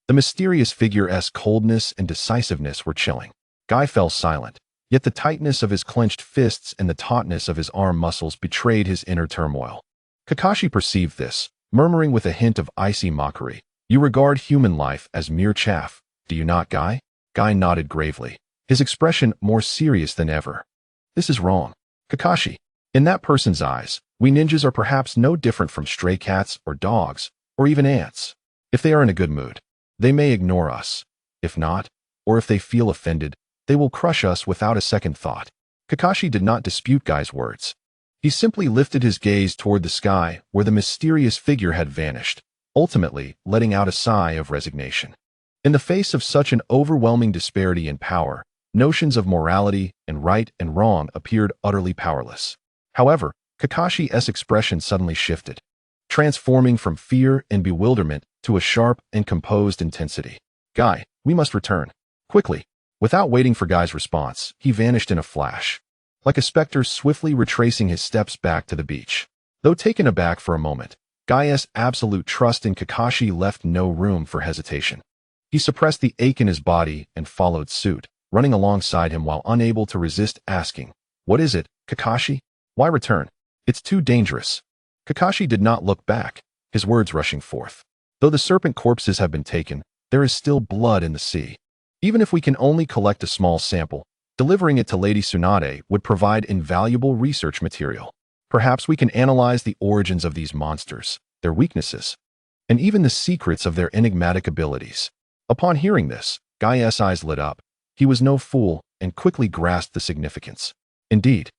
The mysterious figure's coldness and decisiveness were chilling. Guy fell silent, yet the tightness of his clenched fists and the tautness of his arm muscles betrayed his inner turmoil. Kakashi perceived this, murmuring with a hint of icy mockery, "You regard human life as mere chaff, do you not, Guy?" Guy nodded gravely, his expression more serious than ever. "This is wrong, Kakashi. In that person's eyes, we ninjas are perhaps no different from stray cats or dogs, or even ants. If they are in a good mood, they may ignore us. If not, or if they feel offended, they will crush us without a second thought." Kakashi did not dispute Guy's words. He simply lifted his gaze toward the sky where the mysterious figure had vanished, ultimately letting out a sigh of resignation. In the face of such an overwhelming disparity in power, notions of morality and right and wrong appeared utterly powerless. However, Kakashi's expression suddenly shifted, transforming from fear and bewilderment to a sharp and composed intensity. "Guy, we must return. Quickly." Without waiting for Guy's response, he vanished in a flash, like a specter swiftly retracing his steps back to the beach. Though taken aback for a moment, Guy's absolute trust in Kakashi left no room for hesitation. He suppressed the ache in his body and followed suit, running alongside him while unable to resist asking, "What is it, Kakashi? Why return? It's too dangerous." Kakashi did not look back, his words rushing forth. "Though the serpent corpses have been taken, there is still blood in the sea. Even if we can only collect a small sample, delivering it to Lady Tsunade would provide invaluable research material. Perhaps we can analyze the origins of these monsters, their weaknesses, and even the secrets of their enigmatic abilities." Upon hearing this, Guy's eyes lit up. He was no fool and quickly grasped the significance. Indeed,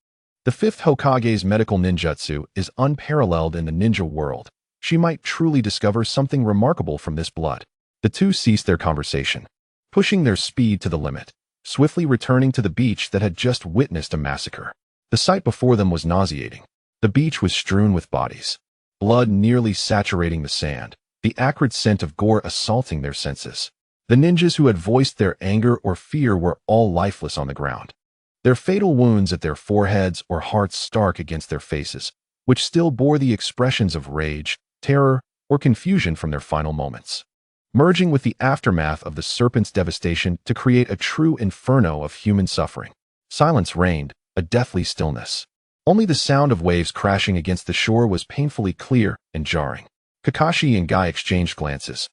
the fifth Hokage's medical ninjutsu is unparalleled in the ninja world. She might truly discover something remarkable from this blood. The two ceased their conversation, pushing their speed to the limit, swiftly returning to the beach that had just witnessed a massacre. The sight before them was nauseating. The beach was strewn with bodies, blood nearly saturating the sand, the acrid scent of gore assaulting their senses. The ninjas who had voiced their anger or fear were all lifeless on the ground, their fatal wounds at their foreheads or hearts stark against their faces, which still bore the expressions of rage, terror, or confusion from their final moments, merging with the aftermath of the serpent's devastation to create a true inferno of human suffering. Silence reigned, a deathly stillness. Only the sound of waves crashing against the shore was painfully clear and jarring. Kakashi and Guy exchanged glances,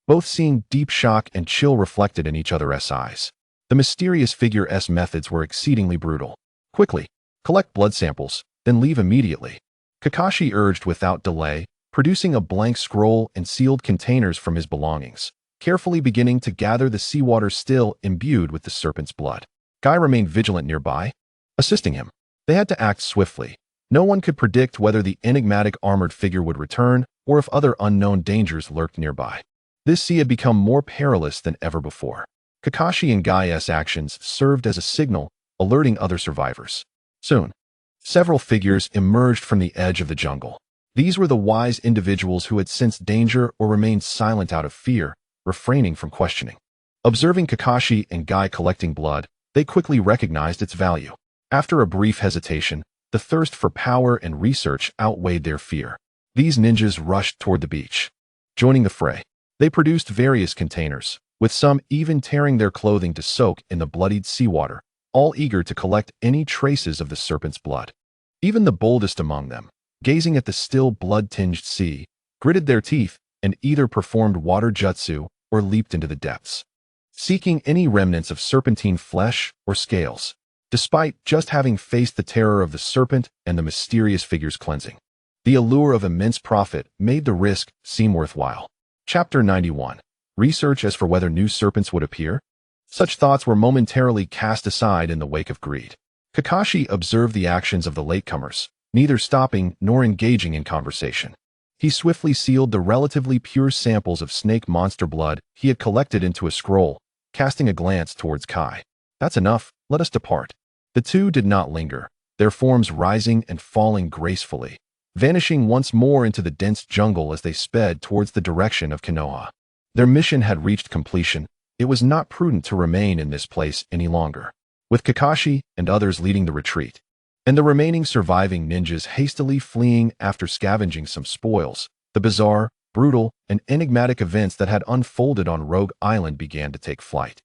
both seeing deep shock and chill reflected in each other's eyes. The mysterious figure's methods were exceedingly brutal. "Quickly, collect blood samples, then leave immediately," Kakashi urged without delay, producing a blank scroll and sealed containers from his belongings, carefully beginning to gather the seawater still imbued with the serpent's blood. Guy remained vigilant nearby, assisting him. They had to act swiftly. No one could predict whether the enigmatic armored figure would return or if other unknown dangers lurked nearby. This sea had become more perilous than ever before. Kakashi and Guy's actions served as a signal, alerting other survivors. Soon, several figures emerged from the edge of the jungle. These were the wise individuals who had sensed danger or remained silent out of fear, refraining from questioning. Observing Kakashi and Guy collecting blood, they quickly recognized its value. After a brief hesitation, the thirst for power and research outweighed their fear. These ninjas rushed toward the beach. Joining the fray, they produced various containers, with some even tearing their clothing to soak in the bloodied seawater, all eager to collect any traces of the serpent's blood. Even the boldest among them, gazing at the still blood-tinged sea, gritted their teeth and either performed water jutsu or leaped into the depths, seeking any remnants of serpentine flesh or scales, despite just having faced the terror of the serpent and the mysterious figure's cleansing. The allure of immense profit made the risk seem worthwhile. Chapter 91. Research as for whether new serpents would appear? Such thoughts were momentarily cast aside in the wake of greed. Kakashi observed the actions of the latecomers, neither stopping nor engaging in conversation. He swiftly sealed the relatively pure samples of snake monster blood he had collected into a scroll, casting a glance towards Kai. "That's enough, let us depart." The two did not linger, their forms rising and falling gracefully, vanishing once more into the dense jungle as they sped towards the direction of Konoha. Their mission had reached completion. It was not prudent to remain in this place any longer, with Kakashi and others leading the retreat, and the remaining surviving ninjas hastily fleeing after scavenging some spoils. The bizarre, brutal, and enigmatic events that had unfolded on Rogue Island began to take flight,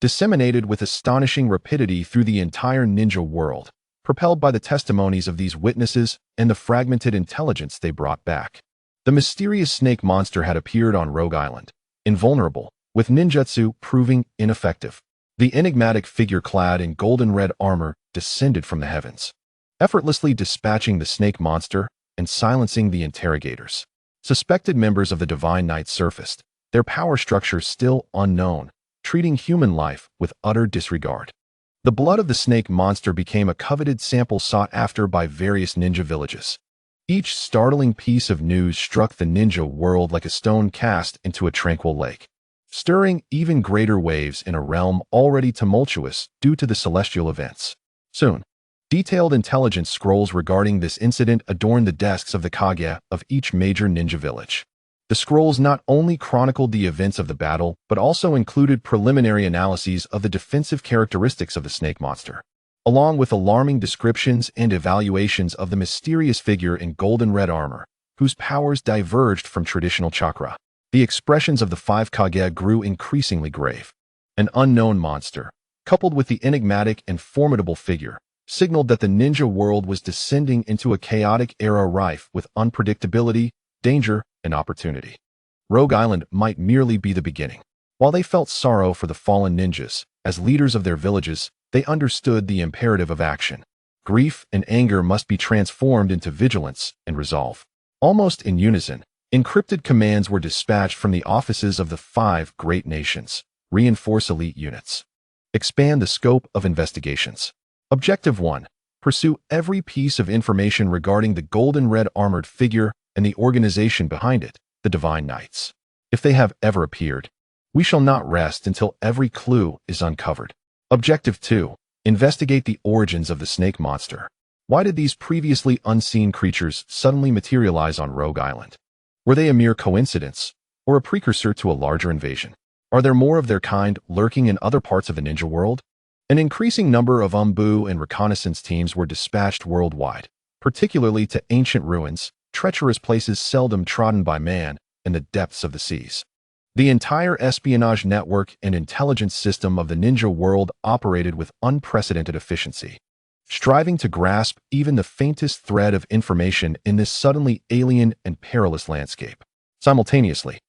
disseminated with astonishing rapidity through the entire ninja world, propelled by the testimonies of these witnesses and the fragmented intelligence they brought back. The mysterious snake monster had appeared on Rogue Island, invulnerable, with ninjutsu proving ineffective. The enigmatic figure clad in golden red armor descended from the heavens, effortlessly dispatching the snake monster and silencing the interrogators. Suspected members of the Divine Knight surfaced, their power structure still unknown, treating human life with utter disregard. The blood of the snake monster became a coveted sample sought after by various ninja villages. Each startling piece of news struck the ninja world like a stone cast into a tranquil lake, stirring even greater waves in a realm already tumultuous due to the celestial events. Soon, detailed intelligence scrolls regarding this incident adorned the desks of the Kage of each major ninja village. The scrolls not only chronicled the events of the battle, but also included preliminary analyses of the defensive characteristics of the snake monster, along with alarming descriptions and evaluations of the mysterious figure in golden red armor, whose powers diverged from traditional chakra. The expressions of the five Kage grew increasingly grave. An unknown monster, coupled with the enigmatic and formidable figure, signaled that the ninja world was descending into a chaotic era rife with unpredictability, danger, and opportunity. Rogue Island might merely be the beginning. While they felt sorrow for the fallen ninjas, as leaders of their villages, they understood the imperative of action. Grief and anger must be transformed into vigilance and resolve. Almost in unison, encrypted commands were dispatched from the offices of the 5 great nations. Reinforce elite units. Expand the scope of investigations. Objective 1. Pursue every piece of information regarding the golden red armored figure and the organization behind it, the Divine Knights. If they have ever appeared, we shall not rest until every clue is uncovered. Objective 2. Investigate the origins of the snake monster. Why did these previously unseen creatures suddenly materialize on Rogue Island? Were they a mere coincidence, or a precursor to a larger invasion? Are there more of their kind lurking in other parts of the ninja world? An increasing number of umbu and reconnaissance teams were dispatched worldwide, particularly to ancient ruins, treacherous places seldom trodden by man, and the depths of the seas. The entire espionage network and intelligence system of the ninja world operated with unprecedented efficiency, striving to grasp even the faintest thread of information in this suddenly alien and perilous landscape. Simultaneously,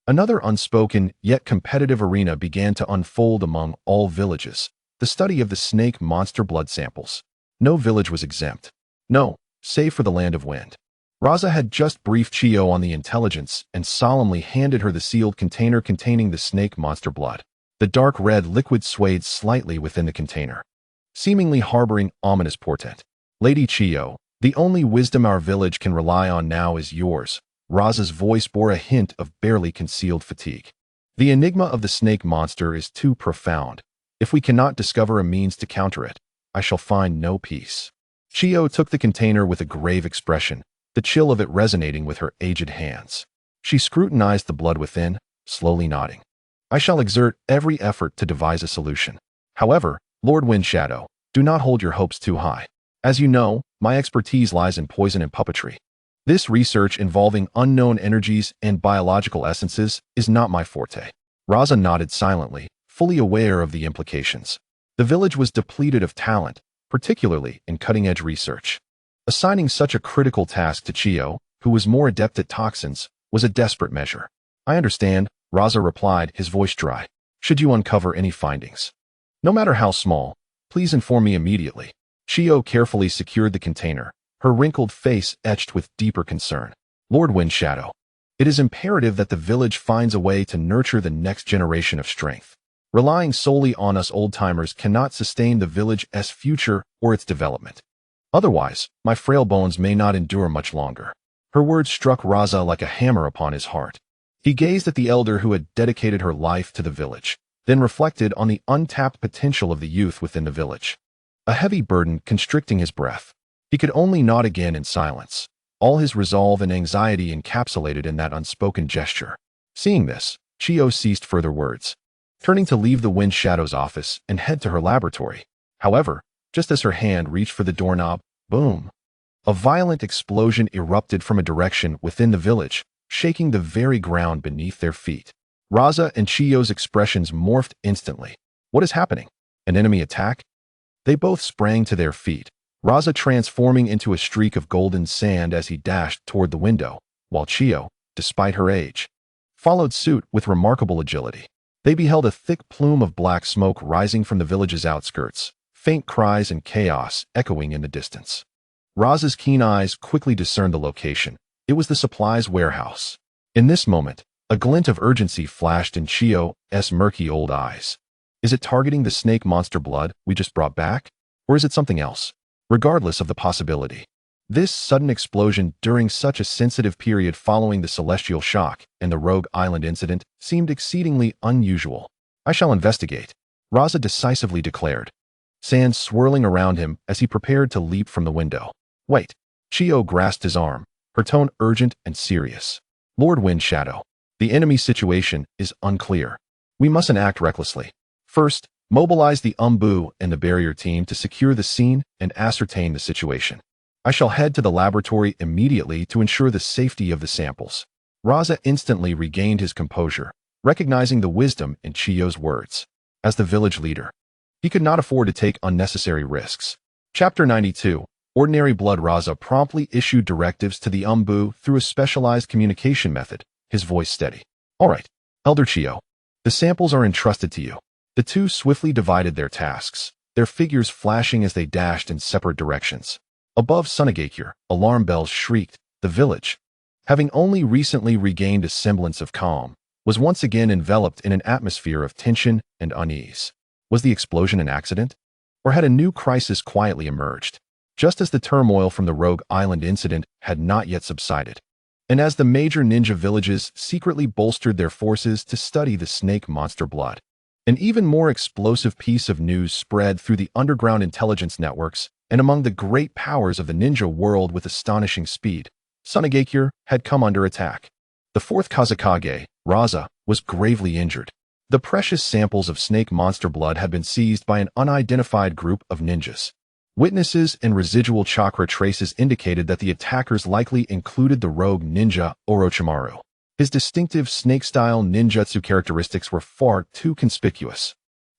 another unspoken yet competitive arena began to unfold among all villages, the study of the snake monster blood samples. No village was exempt. No, save for the Land of Wind. Raza had just briefed Chiyo on the intelligence and solemnly handed her the sealed container containing the snake monster blood. The dark red liquid swayed slightly within the container, seemingly harboring ominous portent. Lady Chiyo, the only wisdom our village can rely on now is yours. Raza's voice bore a hint of barely concealed fatigue. The enigma of the snake monster is too profound. If we cannot discover a means to counter it, I shall find no peace. Chiyo took the container with a grave expression, the chill of it resonating with her aged hands. She scrutinized the blood within, slowly nodding. I shall exert every effort to devise a solution. However, Lord Windshadow, do not hold your hopes too high. As you know, my expertise lies in poison and puppetry. This research involving unknown energies and biological essences is not my forte. Raza nodded silently, fully aware of the implications. The village was depleted of talent, particularly in cutting-edge research. Assigning such a critical task to Chiyo, who was more adept at toxins, was a desperate measure. I understand, Raza replied, his voice dry. Should you uncover any findings, no matter how small, please inform me immediately. Chiyo carefully secured the container, her wrinkled face etched with deeper concern. Lord Windshadow, it is imperative that the village finds a way to nurture the next generation of strength. Relying solely on us old-timers cannot sustain the village's future or its development. Otherwise, my frail bones may not endure much longer. Her words struck Raza like a hammer upon his heart. He gazed at the elder who had dedicated her life to the village, then reflected on the untapped potential of the youth within the village. a heavy burden constricting his breath. He could only nod again in silence, all his resolve and anxiety encapsulated in that unspoken gesture. Seeing this, Chiyo ceased further words, turning to leave the Wind Shadow's office and head to her laboratory. However, just as her hand reached for the doorknob, boom! A violent explosion erupted from a direction within the village, shaking the very ground beneath their feet. Raza and Chiyo's expressions morphed instantly. What is happening? An enemy attack? They both sprang to their feet, Raza transforming into a streak of golden sand as he dashed toward the window, while Chiyo, despite her age, followed suit with remarkable agility. They beheld a thick plume of black smoke rising from the village's outskirts, faint cries and chaos echoing in the distance. Raza's keen eyes quickly discerned the location. It was the supplies warehouse. In this moment, a glint of urgency flashed in Chiyo's murky old eyes. Is it targeting the snake monster blood we just brought back? Or is it something else? Regardless of the possibility, this sudden explosion during such a sensitive period following the celestial shock and the Rogue Island incident seemed exceedingly unusual. I shall investigate, Raza decisively declared, sand swirling around him as he prepared to leap from the window. Wait, Chiyo grasped his arm, her tone urgent and serious. Lord Wind Shadow, the enemy situation is unclear. We mustn't act recklessly. First, mobilize the Umbu and the barrier team to secure the scene and ascertain the situation. I shall head to the laboratory immediately to ensure the safety of the samples. Raza instantly regained his composure, recognizing the wisdom in Chiyo's words. As the village leader, he could not afford to take unnecessary risks. Chapter 92. Ordinary Blood. Raza promptly issued directives to the Umbu through a specialized communication method, his voice steady. All right, Elder Chiyo, the samples are entrusted to you. The two swiftly divided their tasks, their figures flashing as they dashed in separate directions. Above Tsunade, alarm bells shrieked. The village, having only recently regained a semblance of calm, was once again enveloped in an atmosphere of tension and unease. Was the explosion an accident? Or had a new crisis quietly emerged, just as the turmoil from the Rogue Island incident had not yet subsided, and as the major ninja villages secretly bolstered their forces to study the snake monster blood? An even more explosive piece of news spread through the underground intelligence networks and among the great powers of the ninja world with astonishing speed. Tsunade had come under attack. The fourth Kage, Raza, was gravely injured. The precious samples of snake monster blood had been seized by an unidentified group of ninjas. Witnesses and residual chakra traces indicated that the attackers likely included the rogue ninja Orochimaru. His distinctive snake-style ninjutsu characteristics were far too conspicuous.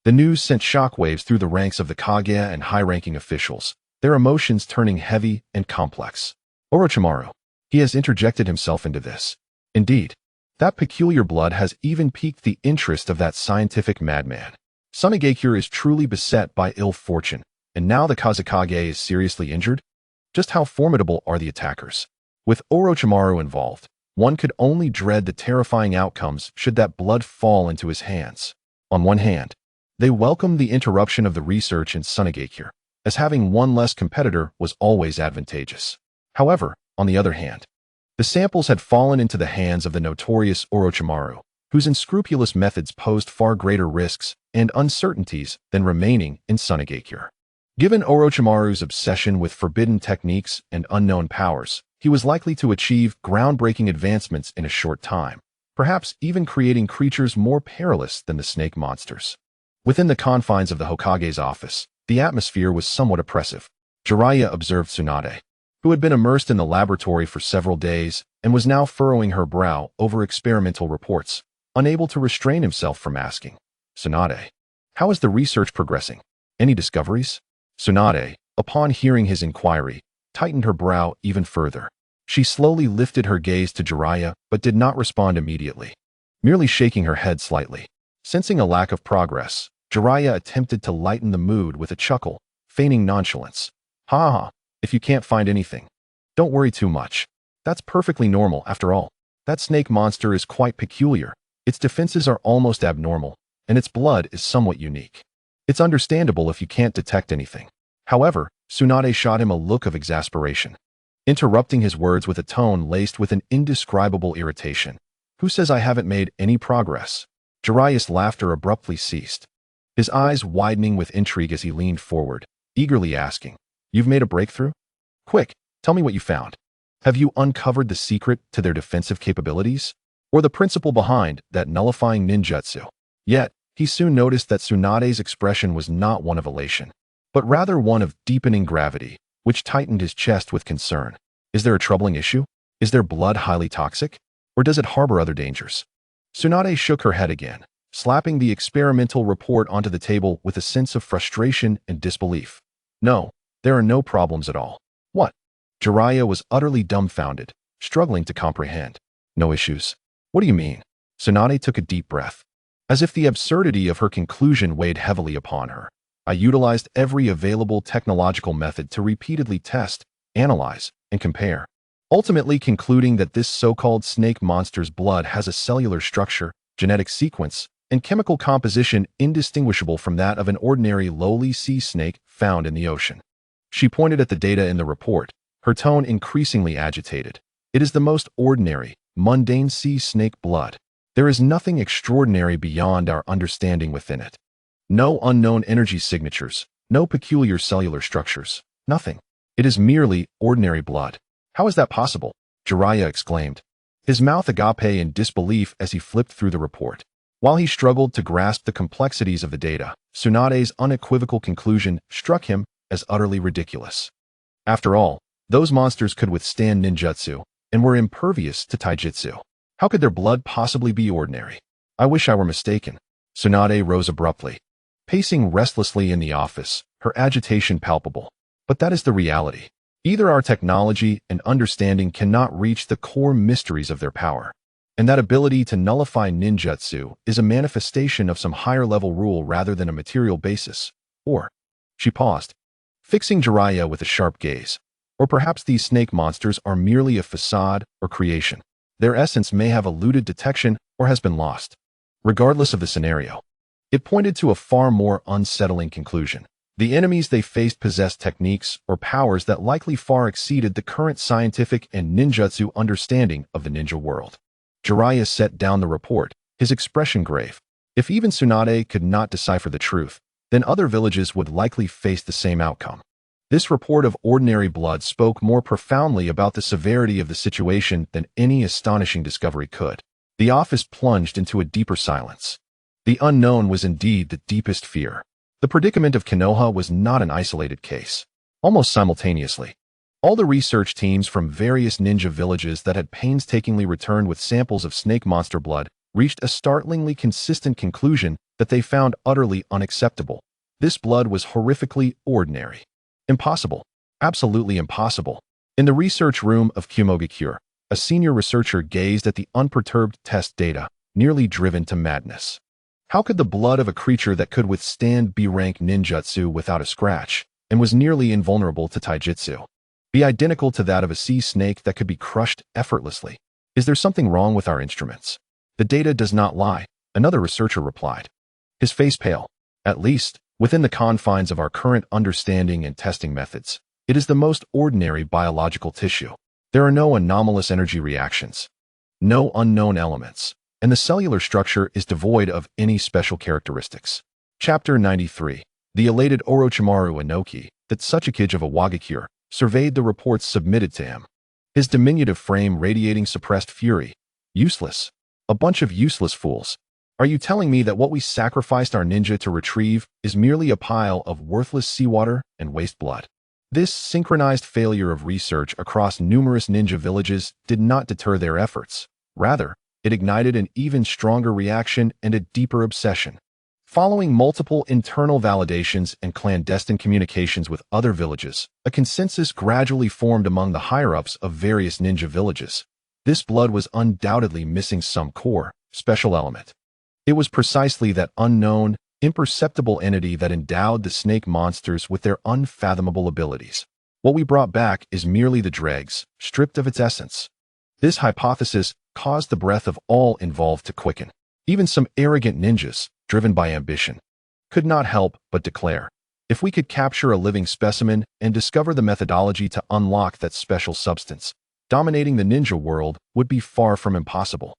The news sent shockwaves through the ranks of the Kage and high-ranking officials, their emotions turning heavy and complex. Orochimaru, he has interjected himself into this. Indeed, that peculiar blood has even piqued the interest of that scientific madman. Tsunade is truly beset by ill fortune, and now the Kage is seriously injured? Just how formidable are the attackers? With Orochimaru involved, one could only dread the terrifying outcomes should that blood fall into his hands. On one hand, they welcomed the interruption of the research in Tsunade, as having one less competitor was always advantageous. However, on the other hand, the samples had fallen into the hands of the notorious Orochimaru, whose unscrupulous methods posed far greater risks and uncertainties than remaining in Tsunade. Given Orochimaru's obsession with forbidden techniques and unknown powers, he was likely to achieve groundbreaking advancements in a short time, perhaps even creating creatures more perilous than the snake monsters. Within the confines of the Hokage's office, the atmosphere was somewhat oppressive. Jiraiya observed Tsunade, who had been immersed in the laboratory for several days and was now furrowing her brow over experimental reports, unable to restrain himself from asking, "Tsunade, how is the research progressing? Any discoveries?" Tsunade, upon hearing his inquiry, tightened her brow even further. She slowly lifted her gaze to Jiraiya but did not respond immediately, merely shaking her head slightly. Sensing a lack of progress, Jiraiya attempted to lighten the mood with a chuckle, feigning nonchalance. "Ha ha, if you can't find anything, don't worry too much. That's perfectly normal after all. That snake monster is quite peculiar. Its defenses are almost abnormal, and its blood is somewhat unique. It's understandable if you can't detect anything." However, Tsunade shot him a look of exasperation, interrupting his words with a tone laced with an indescribable irritation. "Who says I haven't made any progress?" Jiraiya's laughter abruptly ceased, his eyes widening with intrigue as he leaned forward, eagerly asking, "You've made a breakthrough? Quick, tell me what you found. Have you uncovered the secret to their defensive capabilities? Or the principle behind that nullifying ninjutsu?" Yet, he soon noticed that Tsunade's expression was not one of elation, but rather one of deepening gravity, which tightened his chest with concern. Is there a troubling issue? Is their blood highly toxic? Or does it harbor other dangers? Tsunade shook her head again, slapping the experimental report onto the table with a sense of frustration and disbelief. No, there are no problems at all. What? Jiraiya was utterly dumbfounded, struggling to comprehend. No issues? What do you mean? Tsunade took a deep breath. As if the absurdity of her conclusion weighed heavily upon her. I utilized every available technological method to repeatedly test, analyze, and compare, ultimately concluding that this so-called snake monster's blood has a cellular structure, genetic sequence, and chemical composition indistinguishable from that of an ordinary lowly sea snake found in the ocean. She pointed at the data in the report, her tone increasingly agitated. It is the most ordinary, mundane sea snake blood. There is nothing extraordinary beyond our understanding within it. No unknown energy signatures, no peculiar cellular structures, nothing. It is merely ordinary blood. How is that possible? Jiraiya exclaimed, his mouth agape in disbelief as he flipped through the report. While he struggled to grasp the complexities of the data, Tsunade's unequivocal conclusion struck him as utterly ridiculous. After all, those monsters could withstand ninjutsu and were impervious to taijutsu. How could their blood possibly be ordinary? I wish I were mistaken. Tsunade rose abruptly, pacing restlessly in the office, her agitation palpable. But that is the reality. Either our technology and understanding cannot reach the core mysteries of their power, and that ability to nullify ninjutsu is a manifestation of some higher-level rule rather than a material basis, or— She paused, fixing Jiraiya with a sharp gaze. Or perhaps these snake monsters are merely a facade or creation. Their essence may have eluded detection or has been lost. Regardless of the scenario, it pointed to a far more unsettling conclusion. The enemies they faced possessed techniques or powers that likely far exceeded the current scientific and ninjutsu understanding of the ninja world. Jiraiya set down the report, his expression grave. If even Tsunade could not decipher the truth, then other villages would likely face the same outcome. This report of ordinary blood spoke more profoundly about the severity of the situation than any astonishing discovery could. The office plunged into a deeper silence. The unknown was indeed the deepest fear. The predicament of Konoha was not an isolated case. Almost simultaneously, all the research teams from various ninja villages that had painstakingly returned with samples of snake monster blood reached a startlingly consistent conclusion that they found utterly unacceptable. This blood was horrifically ordinary. Impossible. Absolutely impossible. In the research room of Kumogakure, a senior researcher gazed at the unperturbed test data, nearly driven to madness. How could the blood of a creature that could withstand B-rank ninjutsu without a scratch, and was nearly invulnerable to taijutsu, be identical to that of a sea snake that could be crushed effortlessly? Is there something wrong with our instruments? The data does not lie, another researcher replied, his face pale. At least, within the confines of our current understanding and testing methods, it is the most ordinary biological tissue. There are no anomalous energy reactions, no unknown elements, and the cellular structure is devoid of any special characteristics. Chapter 93. The elated Orochimaru Inoki, the Tsuchikage of Awagakure, surveyed the reports submitted to him, his diminutive frame radiating suppressed fury. Useless. A bunch of useless fools. Are you telling me that what we sacrificed our ninja to retrieve is merely a pile of worthless seawater and waste blood? This synchronized failure of research across numerous ninja villages did not deter their efforts. Rather, it ignited an even stronger reaction and a deeper obsession. Following multiple internal validations and clandestine communications with other villages, a consensus gradually formed among the higher-ups of various ninja villages. This blood was undoubtedly missing some core, special element. It was precisely that unknown, imperceptible entity that endowed the snake monsters with their unfathomable abilities. What we brought back is merely the dregs, stripped of its essence. This hypothesis caused the breath of all involved to quicken. Even some arrogant ninjas, driven by ambition, could not help but declare, if we could capture a living specimen and discover the methodology to unlock that special substance, dominating the ninja world would be far from impossible.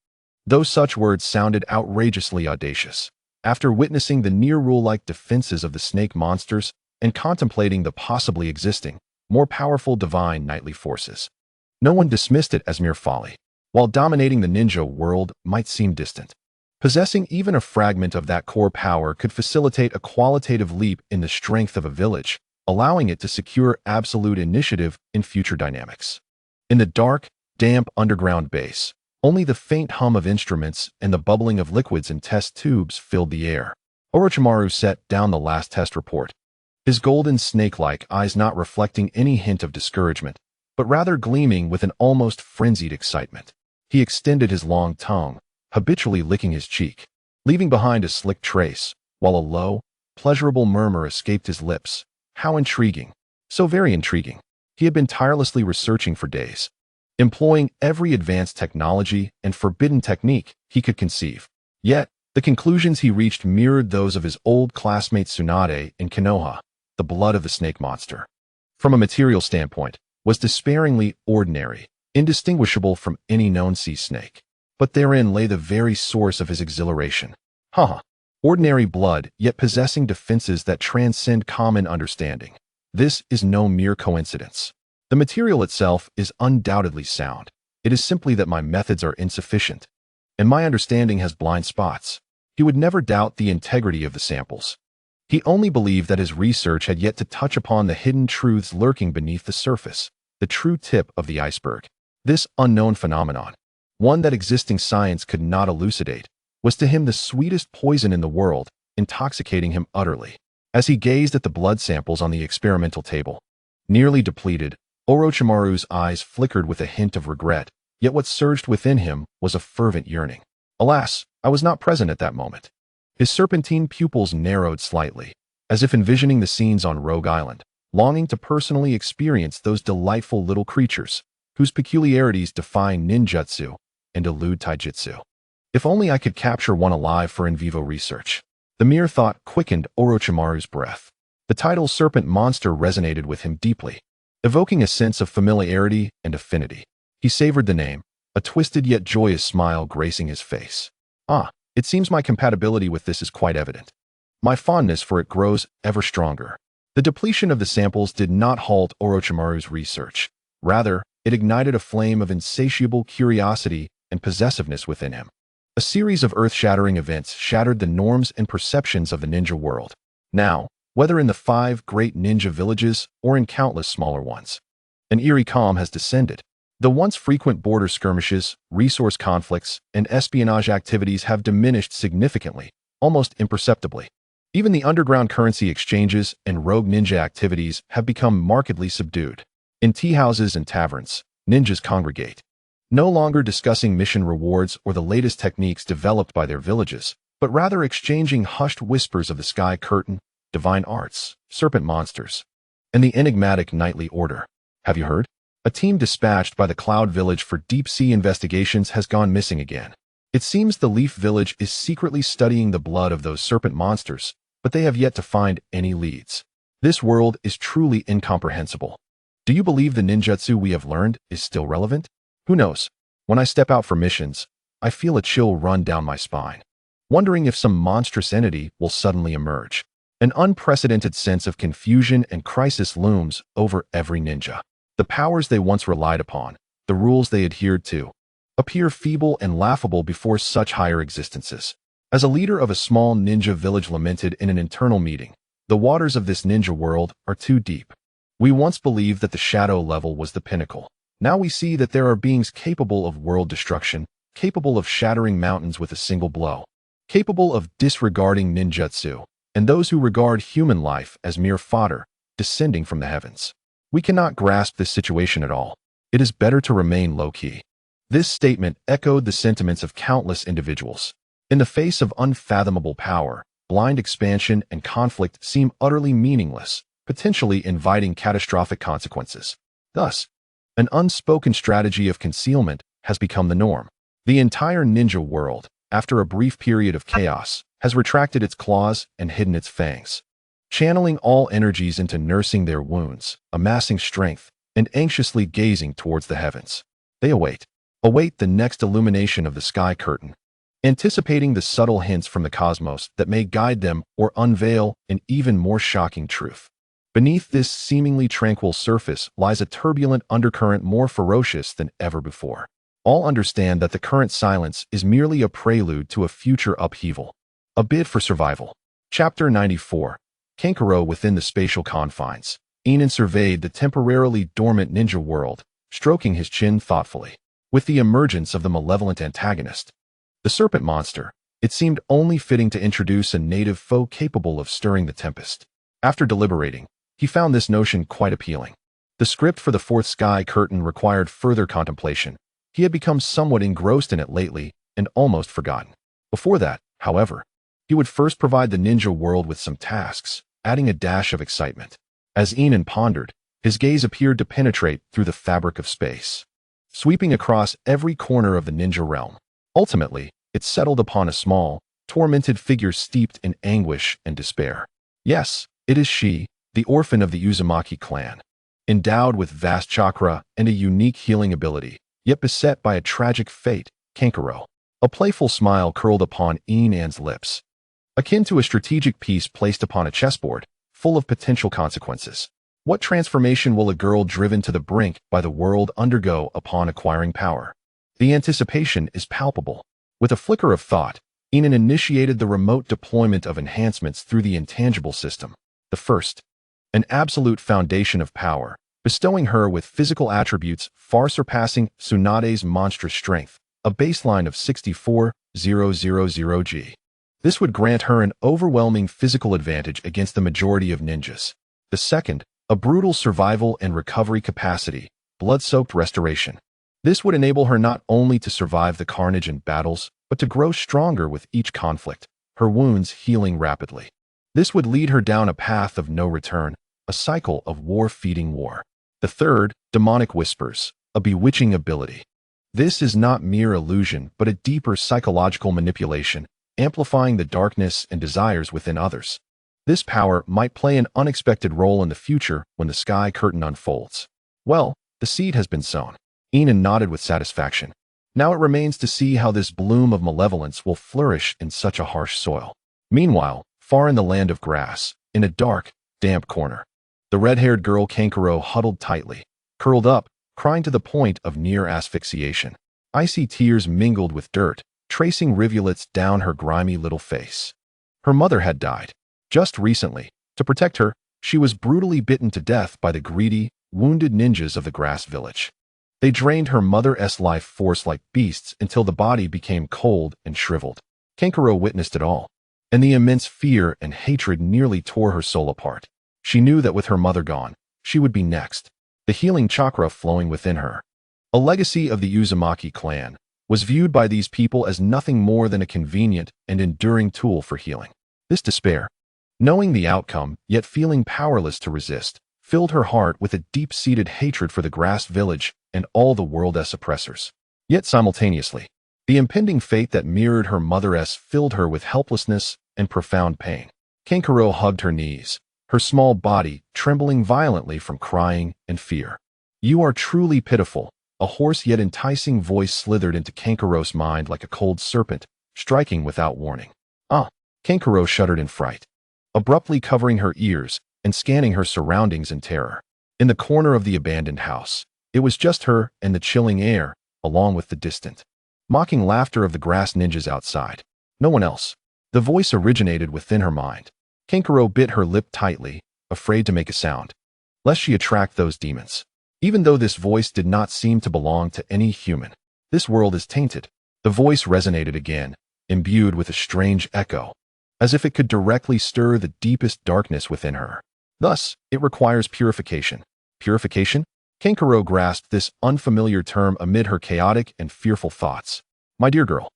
Though such words sounded outrageously audacious, after witnessing the near rule-like defenses of the snake monsters, and contemplating the possibly existing, more powerful divine nightly forces. No one dismissed it as mere folly. While dominating the ninja world might seem distant, possessing even a fragment of that core power could facilitate a qualitative leap in the strength of a village, allowing it to secure absolute initiative in future dynamics. In the dark, damp underground base, only the faint hum of instruments and the bubbling of liquids in test tubes filled the air. Orochimaru set down the last test report, his golden snake-like eyes not reflecting any hint of discouragement, but rather gleaming with an almost frenzied excitement. He extended his long tongue, habitually licking his cheek, leaving behind a slick trace, while a low, pleasurable murmur escaped his lips. How intriguing. So very intriguing. He had been tirelessly researching for days, employing every advanced technology and forbidden technique he could conceive. Yet, the conclusions he reached mirrored those of his old classmate Tsunade in Konoha, the blood of the snake monster. From a material standpoint, was despairingly ordinary, indistinguishable from any known sea snake. But therein lay the very source of his exhilaration. Ordinary blood, yet possessing defenses that transcend common understanding. This is no mere coincidence. The material itself is undoubtedly sound. It is simply that my methods are insufficient, and my understanding has blind spots. He would never doubt the integrity of the samples. He only believed that his research had yet to touch upon the hidden truths lurking beneath the surface, the true tip of the iceberg. This unknown phenomenon, one that existing science could not elucidate, was to him the sweetest poison in the world, intoxicating him utterly. As he gazed at the blood samples on the experimental table, nearly depleted, Orochimaru's eyes flickered with a hint of regret, yet what surged within him was a fervent yearning. Alas, I was not present at that moment. His serpentine pupils narrowed slightly, as if envisioning the scenes on Rogue Island, longing to personally experience those delightful little creatures, whose peculiarities defy ninjutsu and elude taijutsu. If only I could capture one alive for in vivo research. The mere thought quickened Orochimaru's breath. The title Serpent Monster resonated with him deeply, evoking a sense of familiarity and affinity. He savored the name, a twisted yet joyous smile gracing his face. It seems my compatibility with this is quite evident. My fondness for it grows ever stronger. The depletion of the samples did not halt Orochimaru's research. Rather, it ignited a flame of insatiable curiosity and possessiveness within him. A series of earth-shattering events shattered the norms and perceptions of the ninja world. Now, whether in the 5 great ninja villages or in countless smaller ones, an eerie calm has descended. The once frequent border skirmishes, resource conflicts, and espionage activities have diminished significantly, almost imperceptibly. Even the underground currency exchanges and rogue ninja activities have become markedly subdued. In tea houses and taverns, ninjas congregate, no longer discussing mission rewards or the latest techniques developed by their villages, but rather exchanging hushed whispers of the sky curtain, divine arts, serpent monsters, and the enigmatic nightly order. Have you heard? A team dispatched by the Cloud Village for deep-sea investigations has gone missing again. It seems the Leaf Village is secretly studying the blood of those serpent monsters, but they have yet to find any leads. This world is truly incomprehensible. Do you believe the ninjutsu we have learned is still relevant? Who knows? When I step out for missions, I feel a chill run down my spine, wondering if some monstrous entity will suddenly emerge. An unprecedented sense of confusion and crisis looms over every ninja. The powers they once relied upon, the rules they adhered to, appear feeble and laughable before such higher existences. As a leader of a small ninja village lamented in an internal meeting, the waters of this ninja world are too deep. We once believed that the shadow level was the pinnacle. Now we see that there are beings capable of world destruction, capable of shattering mountains with a single blow, capable of disregarding ninjutsu, and those who regard human life as mere fodder, descending from the heavens. We cannot grasp this situation at all. It is better to remain low-key. This statement echoed the sentiments of countless individuals. In the face of unfathomable power, blind expansion and conflict seem utterly meaningless, potentially inviting catastrophic consequences. Thus, an unspoken strategy of concealment has become the norm. The entire ninja world, after a brief period of chaos, has retracted its claws and hidden its fangs, channeling all energies into nursing their wounds, amassing strength, and anxiously gazing towards the heavens. They await the next illumination of the sky curtain, anticipating the subtle hints from the cosmos that may guide them or unveil an even more shocking truth. Beneath this seemingly tranquil surface lies a turbulent undercurrent more ferocious than ever before. All understand that the current silence is merely a prelude to a future upheaval. A bid for survival. Chapter 94. Kankuro within the spatial confines. Yin An surveyed the temporarily dormant ninja world, stroking his chin thoughtfully. With the emergence of the malevolent antagonist, the serpent monster, it seemed only fitting to introduce a native foe capable of stirring the tempest. After deliberating, he found this notion quite appealing. The script for the fourth sky curtain required further contemplation. He had become somewhat engrossed in it lately and almost forgotten. Before that, however, he would first provide the ninja world with some tasks, adding a dash of excitement. As Yin An pondered, his gaze appeared to penetrate through the fabric of space, sweeping across every corner of the ninja realm. Ultimately, it settled upon a small, tormented figure steeped in anguish and despair. Yes, it is she, the orphan of the Uzumaki clan, endowed with vast chakra and a unique healing ability, yet beset by a tragic fate, Kankuro. A playful smile curled upon Yin An's lips, akin to a strategic piece placed upon a chessboard, full of potential consequences. What transformation will a girl driven to the brink by the world undergo upon acquiring power? The anticipation is palpable. With a flicker of thought, Yin An initiated the remote deployment of enhancements through the intangible system. The first, an absolute foundation of power, bestowing her with physical attributes far surpassing Tsunade's monstrous strength, a baseline of 64,000G. This would grant her an overwhelming physical advantage against the majority of ninjas. The second, a brutal survival and recovery capacity, blood-soaked restoration. This would enable her not only to survive the carnage in battles, but to grow stronger with each conflict, her wounds healing rapidly. This would lead her down a path of no return, a cycle of war feeding war. The third, demonic whispers, a bewitching ability. This is not mere illusion, but a deeper psychological manipulation, amplifying the darkness and desires within others. This power might play an unexpected role in the future when the sky curtain unfolds. Well, the seed has been sown. Yin An nodded with satisfaction. Now it remains to see how this bloom of malevolence will flourish in such a harsh soil. Meanwhile, far in the land of grass, in a dark, damp corner, the red-haired girl Kankuro huddled tightly, curled up, crying to the point of near asphyxiation. Icy tears mingled with dirt, tracing rivulets down her grimy little face. Her mother had died. Just recently, to protect her, she was brutally bitten to death by the greedy, wounded ninjas of the grass village. They drained her mother's life force like beasts until the body became cold and shriveled. Kankuro witnessed it all, and the immense fear and hatred nearly tore her soul apart. She knew that with her mother gone, she would be next, the healing chakra flowing within her. A legacy of the Uzumaki clan was viewed by these people as nothing more than a convenient and enduring tool for healing. This despair, knowing the outcome, yet feeling powerless to resist, filled her heart with a deep-seated hatred for the grass village and all the world's oppressors. Yet simultaneously, the impending fate that mirrored her mother's filled her with helplessness and profound pain. Kankuro hugged her knees, her small body trembling violently from crying and fear. "You are truly pitiful," a hoarse yet enticing voice slithered into Kankuro's mind like a cold serpent, striking without warning. Kankuro shuddered in fright, abruptly covering her ears and scanning her surroundings in terror. In the corner of the abandoned house, it was just her and the chilling air, along with the distant, mocking laughter of the grass ninjas outside. No one else. The voice originated within her mind. Kankuro bit her lip tightly, afraid to make a sound, lest she attract those demons. Even though this voice did not seem to belong to any human. This world is tainted. The voice resonated again, imbued with a strange echo, as if it could directly stir the deepest darkness within her. Thus, it requires purification. Purification? Kankuro grasped this unfamiliar term amid her chaotic and fearful thoughts. "My dear girl,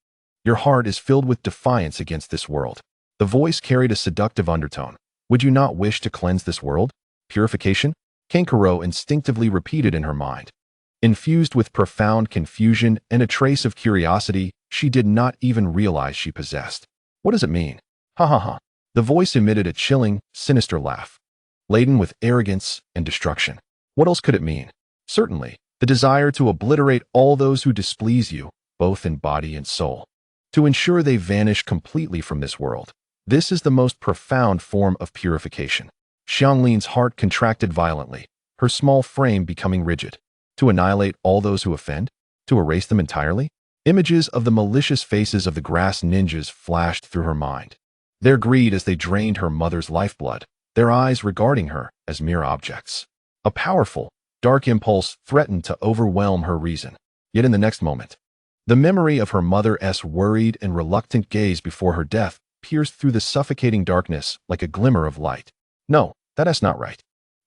your heart is filled with defiance against this world." The voice carried a seductive undertone. "Would you not wish to cleanse this world?" Purification? Kankuro instinctively repeated in her mind. Infused with profound confusion and a trace of curiosity she did not even realize she possessed. "What does it mean?" "Ha ha ha." The voice emitted a chilling, sinister laugh, laden with arrogance and destruction. What else could it mean? Certainly, the desire to obliterate all those who displease you, both in body and soul. To ensure they vanish completely from this world. This is the most profound form of purification. Xianglin's heart contracted violently, her small frame becoming rigid. To annihilate all those who offend? To erase them entirely? Images of the malicious faces of the grass ninjas flashed through her mind. Their greed as they drained her mother's lifeblood, their eyes regarding her as mere objects. A powerful, dark impulse threatened to overwhelm her reason. Yet in the next moment, the memory of her mother's worried and reluctant gaze before her death pierced through the suffocating darkness like a glimmer of light. No, that's not right.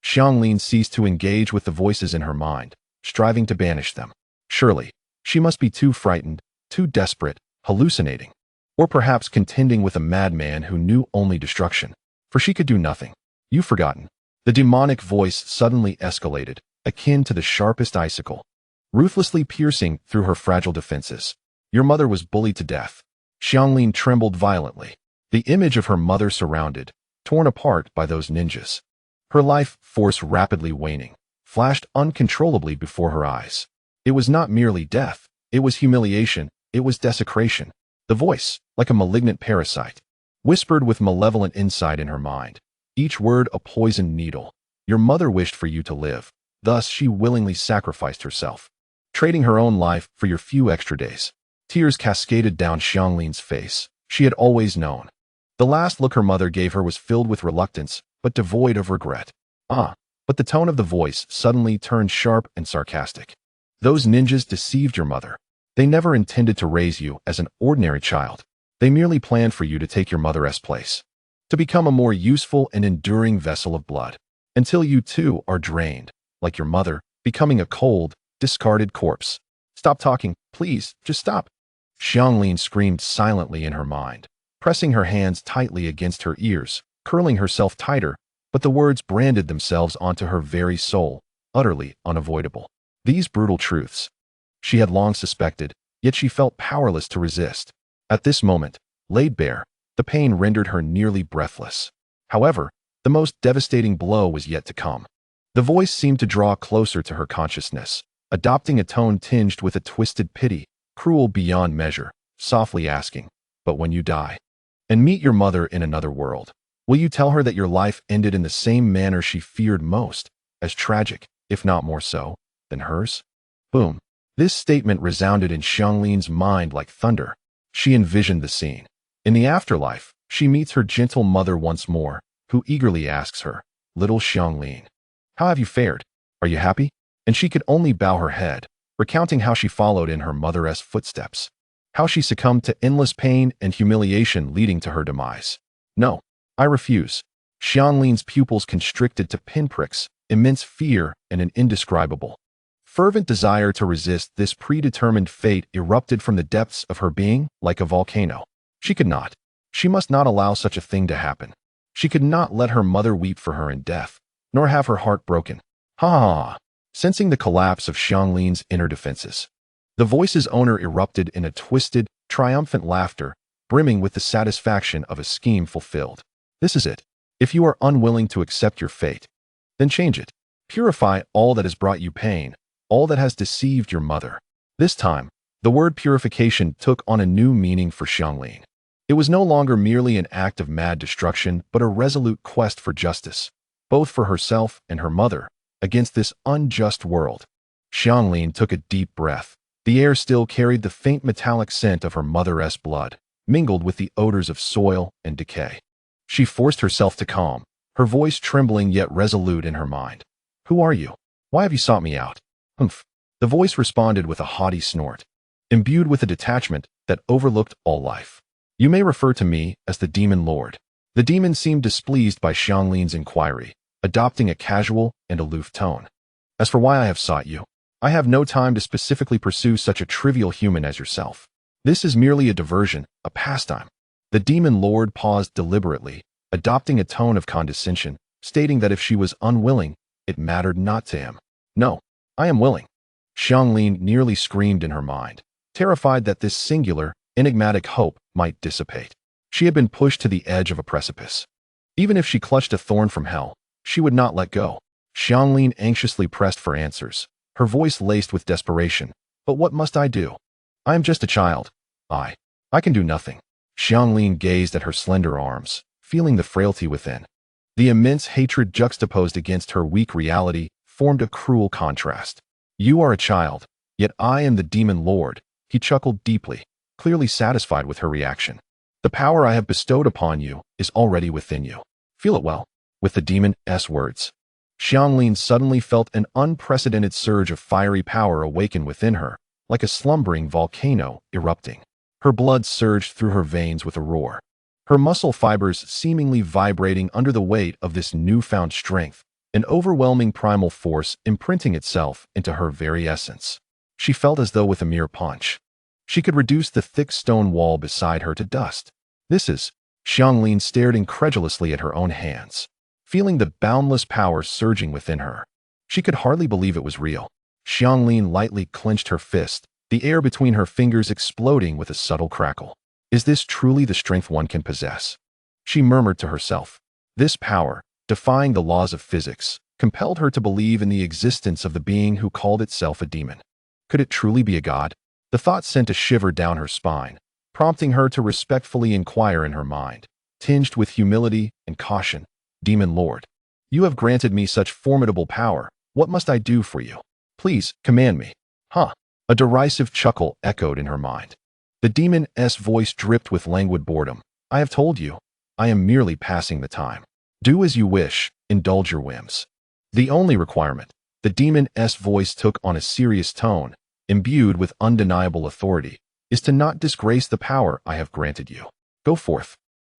Xianglin ceased to engage with the voices in her mind, striving to banish them. Surely, she must be too frightened, too desperate, hallucinating, or perhaps contending with a madman who knew only destruction. For she could do nothing. You've forgotten. The demonic voice suddenly escalated, akin to the sharpest icicle, ruthlessly piercing through her fragile defenses. Your mother was bullied to death. Xianglin trembled violently. The image of her mother surrounded, torn apart by those ninjas. Her life force rapidly waning, flashed uncontrollably before her eyes. It was not merely death, it was humiliation, it was desecration. The voice, like a malignant parasite, whispered with malevolent insight in her mind, each word a poisoned needle. Your mother wished for you to live, thus she willingly sacrificed herself, trading her own life for your few extra days. Tears cascaded down Xianglin's face. She had always known. The last look her mother gave her was filled with reluctance, but devoid of regret. But the tone of the voice suddenly turned sharp and sarcastic. Those ninjas deceived your mother. They never intended to raise you as an ordinary child. They merely planned for you to take your mother's place, to become a more useful and enduring vessel of blood, until you too are drained, like your mother, becoming a cold, discarded corpse. Stop talking, please, just stop. Xianglin screamed silently in her mind, pressing her hands tightly against her ears, curling herself tighter, but the words branded themselves onto her very soul, utterly unavoidable. These brutal truths she had long suspected, yet she felt powerless to resist. At this moment, laid bare, the pain rendered her nearly breathless. However, the most devastating blow was yet to come. The voice seemed to draw closer to her consciousness, adopting a tone tinged with a twisted pity, cruel beyond measure, softly asking, "But when you die and meet your mother in another world, will you tell her that your life ended in the same manner she feared most, as tragic, if not more so, than hers?" Boom. This statement resounded in Xianglin's mind like thunder. She envisioned the scene. In the afterlife, she meets her gentle mother once more, who eagerly asks her, "Little Xianglin, how have you fared? Are you happy?" And she could only bow her head, recounting how she followed in her mother's footsteps, how she succumbed to endless pain and humiliation leading to her demise. "No, I refuse." Xianglin's pupils constricted to pinpricks, immense fear and an indescribable, fervent desire to resist this predetermined fate erupted from the depths of her being like a volcano. She could not. She must not allow such a thing to happen. She could not let her mother weep for her in death, nor have her heart broken. Ha ha ha! Sensing the collapse of Xianglin's inner defenses, the voice's owner erupted in a twisted, triumphant laughter, brimming with the satisfaction of a scheme fulfilled. "This is it. If you are unwilling to accept your fate, then change it. Purify all that has brought you pain, all that has deceived your mother." This time, the word purification took on a new meaning for Xianglin. It was no longer merely an act of mad destruction, but a resolute quest for justice, both for herself and her mother, against this unjust world. Xianglin took a deep breath. The air still carried the faint metallic scent of her mother's blood, mingled with the odors of soil and decay. She forced herself to calm, her voice trembling yet resolute in her mind. "Who are you? Why have you sought me out?" "Humph." The voice responded with a haughty snort, imbued with a detachment that overlooked all life. "You may refer to me as the Demon Lord." The demon seemed displeased by Xianglin's inquiry, adopting a casual and aloof tone. "As for why I have sought you, I have no time to specifically pursue such a trivial human as yourself. This is merely a diversion, a pastime." The Demon Lord paused deliberately, adopting a tone of condescension, stating that if she was unwilling, it mattered not to him. "No, I am willing." Xianglin nearly screamed in her mind, terrified that this singular, enigmatic hope might dissipate. She had been pushed to the edge of a precipice. Even if she clutched a thorn from hell, she would not let go. Xianglin anxiously pressed for answers, her voice laced with desperation. "But what must I do? I am just a child. I can do nothing." Xianglin gazed at her slender arms, feeling the frailty within. The immense hatred juxtaposed against her weak reality formed a cruel contrast. You are a child, yet I am the demon lord, he chuckled deeply, clearly satisfied with her reaction. The power I have bestowed upon you is already within you. Feel it well. With the demon's words, Xianglin suddenly felt an unprecedented surge of fiery power awaken within her, like a slumbering volcano erupting. Her blood surged through her veins with a roar, her muscle fibers seemingly vibrating under the weight of this newfound strength, an overwhelming primal force imprinting itself into her very essence. She felt as though with a mere punch, she could reduce the thick stone wall beside her to dust. Xianglin stared incredulously at her own hands, feeling the boundless power surging within her. She could hardly believe it was real. Xianglin lightly clenched her fist, the air between her fingers exploding with a subtle crackle. Is this truly the strength one can possess? She murmured to herself. This power, defying the laws of physics, compelled her to believe in the existence of the being who called itself a demon. Could it truly be a god? The thought sent a shiver down her spine, prompting her to respectfully inquire in her mind, tinged with humility and caution. Demon Lord, you have granted me such formidable power. What must I do for you? Please, command me. Huh. A derisive chuckle echoed in her mind. The demon's voice dripped with languid boredom. I have told you, I am merely passing the time. Do as you wish, indulge your whims. The only requirement, the demon's voice took on a serious tone, imbued with undeniable authority, is to not disgrace the power I have granted you. Go forth.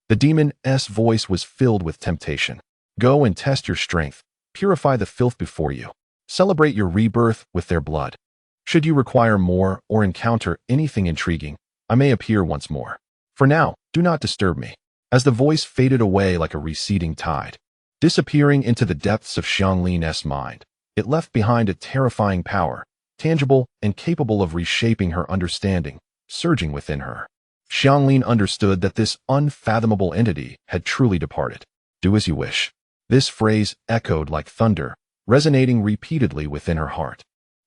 The demon's voice was filled with temptation. Go and test your strength, purify the filth before you. Celebrate your rebirth with their blood. Should you require more or encounter anything intriguing, I may appear once more. For now, do not disturb me. As the voice faded away like a receding tide, disappearing into the depths of Xianglin's mind, it left behind a terrifying power, tangible and capable of reshaping her understanding, surging within her. Xianglin understood that this unfathomable entity had truly departed. Do as you wish. This phrase echoed like thunder, resonating repeatedly within her heart.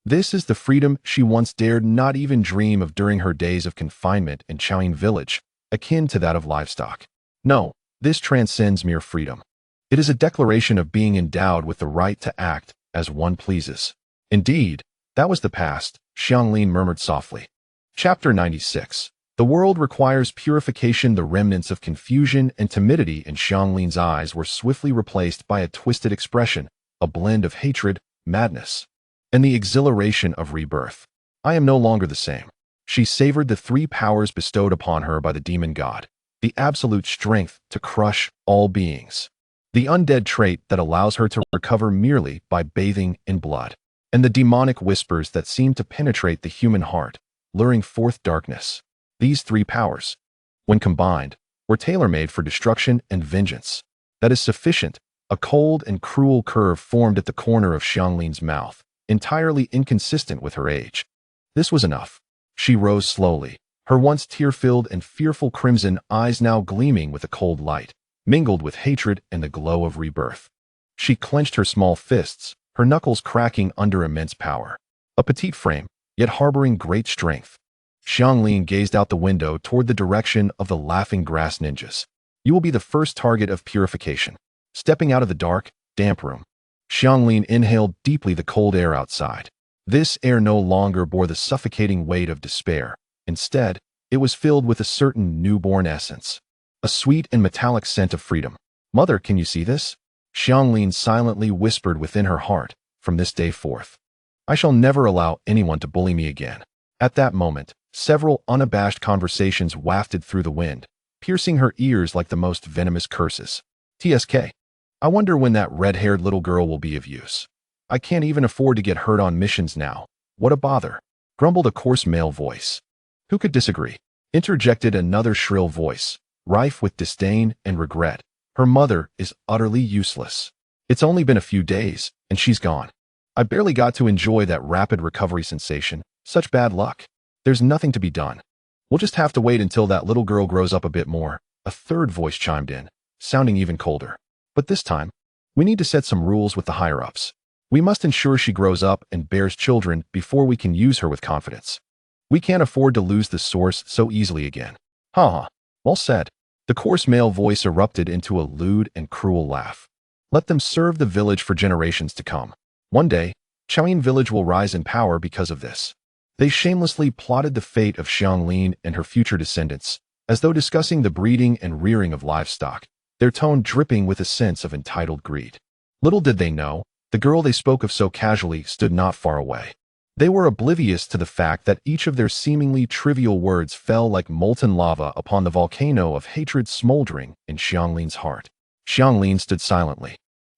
This is the freedom she once dared not even dream of during her days of confinement in Chaoyin village, akin to that of livestock. No, this transcends mere freedom. It is a declaration of being endowed with the right to act as one pleases. Indeed, that was the past, Xianglin murmured softly. Chapter 96. The world requires purification. The remnants of confusion and timidity in Xianglin's eyes were swiftly replaced by a twisted expression, a blend of hatred, madness, and the exhilaration of rebirth. I am no longer the same. She savored the three powers bestowed upon her by the demon god, the absolute strength to crush all beings, the undead trait that allows her to recover merely by bathing in blood, and the demonic whispers that seem to penetrate the human heart, luring forth darkness. These three powers, when combined, were tailor-made for destruction and vengeance. That is sufficient. A cold and cruel curve formed at the corner of Xianglin's mouth, entirely inconsistent with her age. This was enough. She rose slowly, her once tear-filled and fearful crimson eyes now gleaming with a cold light, mingled with hatred and the glow of rebirth. She clenched her small fists, her knuckles cracking under immense power. A petite frame, yet harboring great strength. Xianglin gazed out the window toward the direction of the laughing grass ninjas. You will be the first target of purification. Stepping out of the dark, damp room, Xianglin inhaled deeply the cold air outside. This air no longer bore the suffocating weight of despair. Instead, it was filled with a certain newborn essence, a sweet and metallic scent of freedom. Mother, can you see this? Xianglin silently whispered within her heart. From this day forth, I shall never allow anyone to bully me again. At that moment, several unabashed conversations wafted through the wind, piercing her ears like the most venomous curses. TSK. I wonder when that red-haired little girl will be of use. I can't even afford to get hurt on missions now. What a bother, grumbled a coarse male voice. Who could disagree? Interjected another shrill voice, rife with disdain and regret. Her mother is utterly useless. It's only been a few days, and she's gone. I barely got to enjoy that rapid recovery sensation. Such bad luck. There's nothing to be done. We'll just have to wait until that little girl grows up a bit more. A third voice chimed in, sounding even colder. But this time, we need to set some rules with the higher-ups. We must ensure she grows up and bears children before we can use her with confidence. We can't afford to lose the source so easily again. Ha ha. Well said. The coarse male voice erupted into a lewd and cruel laugh. Let them serve the village for generations to come. One day, Chaoyin village will rise in power because of this. They shamelessly plotted the fate of Xianglin and her future descendants, as though discussing the breeding and rearing of livestock, their tone dripping with a sense of entitled greed. Little did they know, the girl they spoke of so casually stood not far away. They were oblivious to the fact that each of their seemingly trivial words fell like molten lava upon the volcano of hatred smoldering in Xianglin's heart. Xianglin stood silently,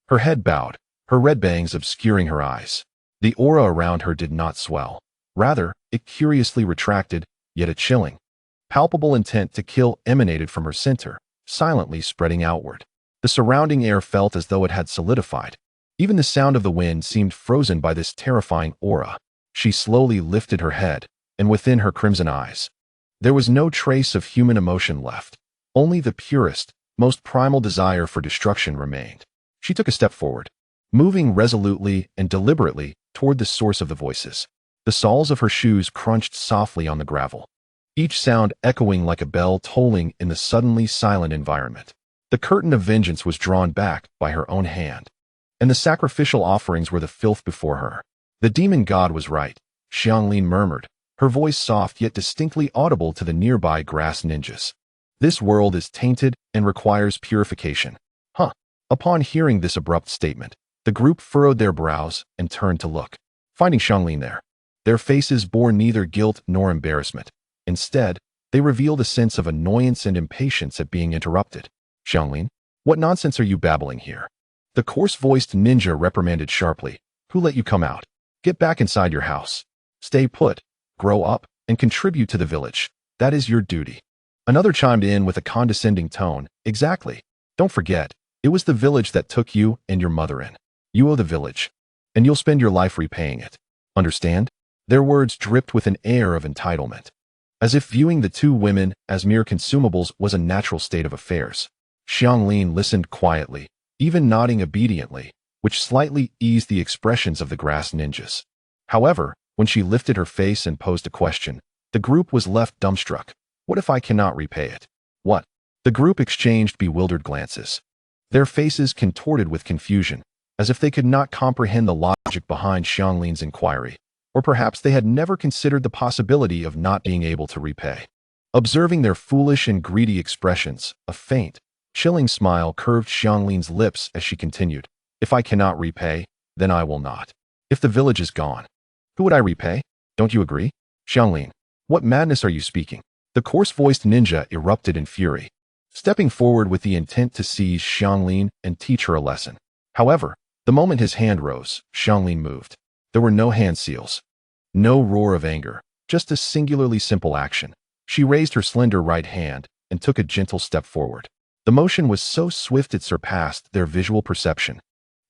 her head bowed, her red bangs obscuring her eyes. The aura around her did not swell. Rather, it curiously retracted, yet a chilling, palpable intent to kill emanated from her center, silently spreading outward. The surrounding air felt as though it had solidified. Even the sound of the wind seemed frozen by this terrifying aura. She slowly lifted her head, and within her crimson eyes, there was no trace of human emotion left. Only the purest, most primal desire for destruction remained. She took a step forward, moving resolutely and deliberately toward the source of the voices. The soles of her shoes crunched softly on the gravel, each sound echoing like a bell tolling in the suddenly silent environment. The curtain of vengeance was drawn back by her own hand, and the sacrificial offerings were the filth before her. The demon god was right, Xianglin murmured, her voice soft yet distinctly audible to the nearby grass ninjas. This world is tainted and requires purification. Huh. Upon hearing this abrupt statement, the group furrowed their brows and turned to look, finding Xianglin there. Their faces bore neither guilt nor embarrassment. Instead, they revealed a sense of annoyance and impatience at being interrupted. Xianglin, what nonsense are you babbling here? The coarse-voiced ninja reprimanded sharply. Who let you come out? Get back inside your house. Stay put, grow up, and contribute to the village. That is your duty. Another chimed in with a condescending tone. Exactly. Don't forget, it was the village that took you and your mother in. You owe the village, and you'll spend your life repaying it. Understand? Their words dripped with an air of entitlement, as if viewing the two women as mere consumables was a natural state of affairs. Xianglin listened quietly, even nodding obediently, which slightly eased the expressions of the grass ninjas. However, when she lifted her face and posed a question, the group was left dumbstruck. What if I cannot repay it? What? The group exchanged bewildered glances, their faces contorted with confusion, as if they could not comprehend the logic behind Xianglin's inquiry. Or perhaps they had never considered the possibility of not being able to repay. Observing their foolish and greedy expressions, a faint, chilling smile curved Xianglin's lips as she continued. If I cannot repay, then I will not. If the village is gone, who would I repay? Don't you agree? Xianglin, what madness are you speaking? The coarse-voiced ninja erupted in fury, stepping forward with the intent to seize Xianglin and teach her a lesson. However, the moment his hand rose, Xianglin moved. There were no hand seals, no roar of anger, just a singularly simple action. She raised her slender right hand and took a gentle step forward. The motion was so swift it surpassed their visual perception.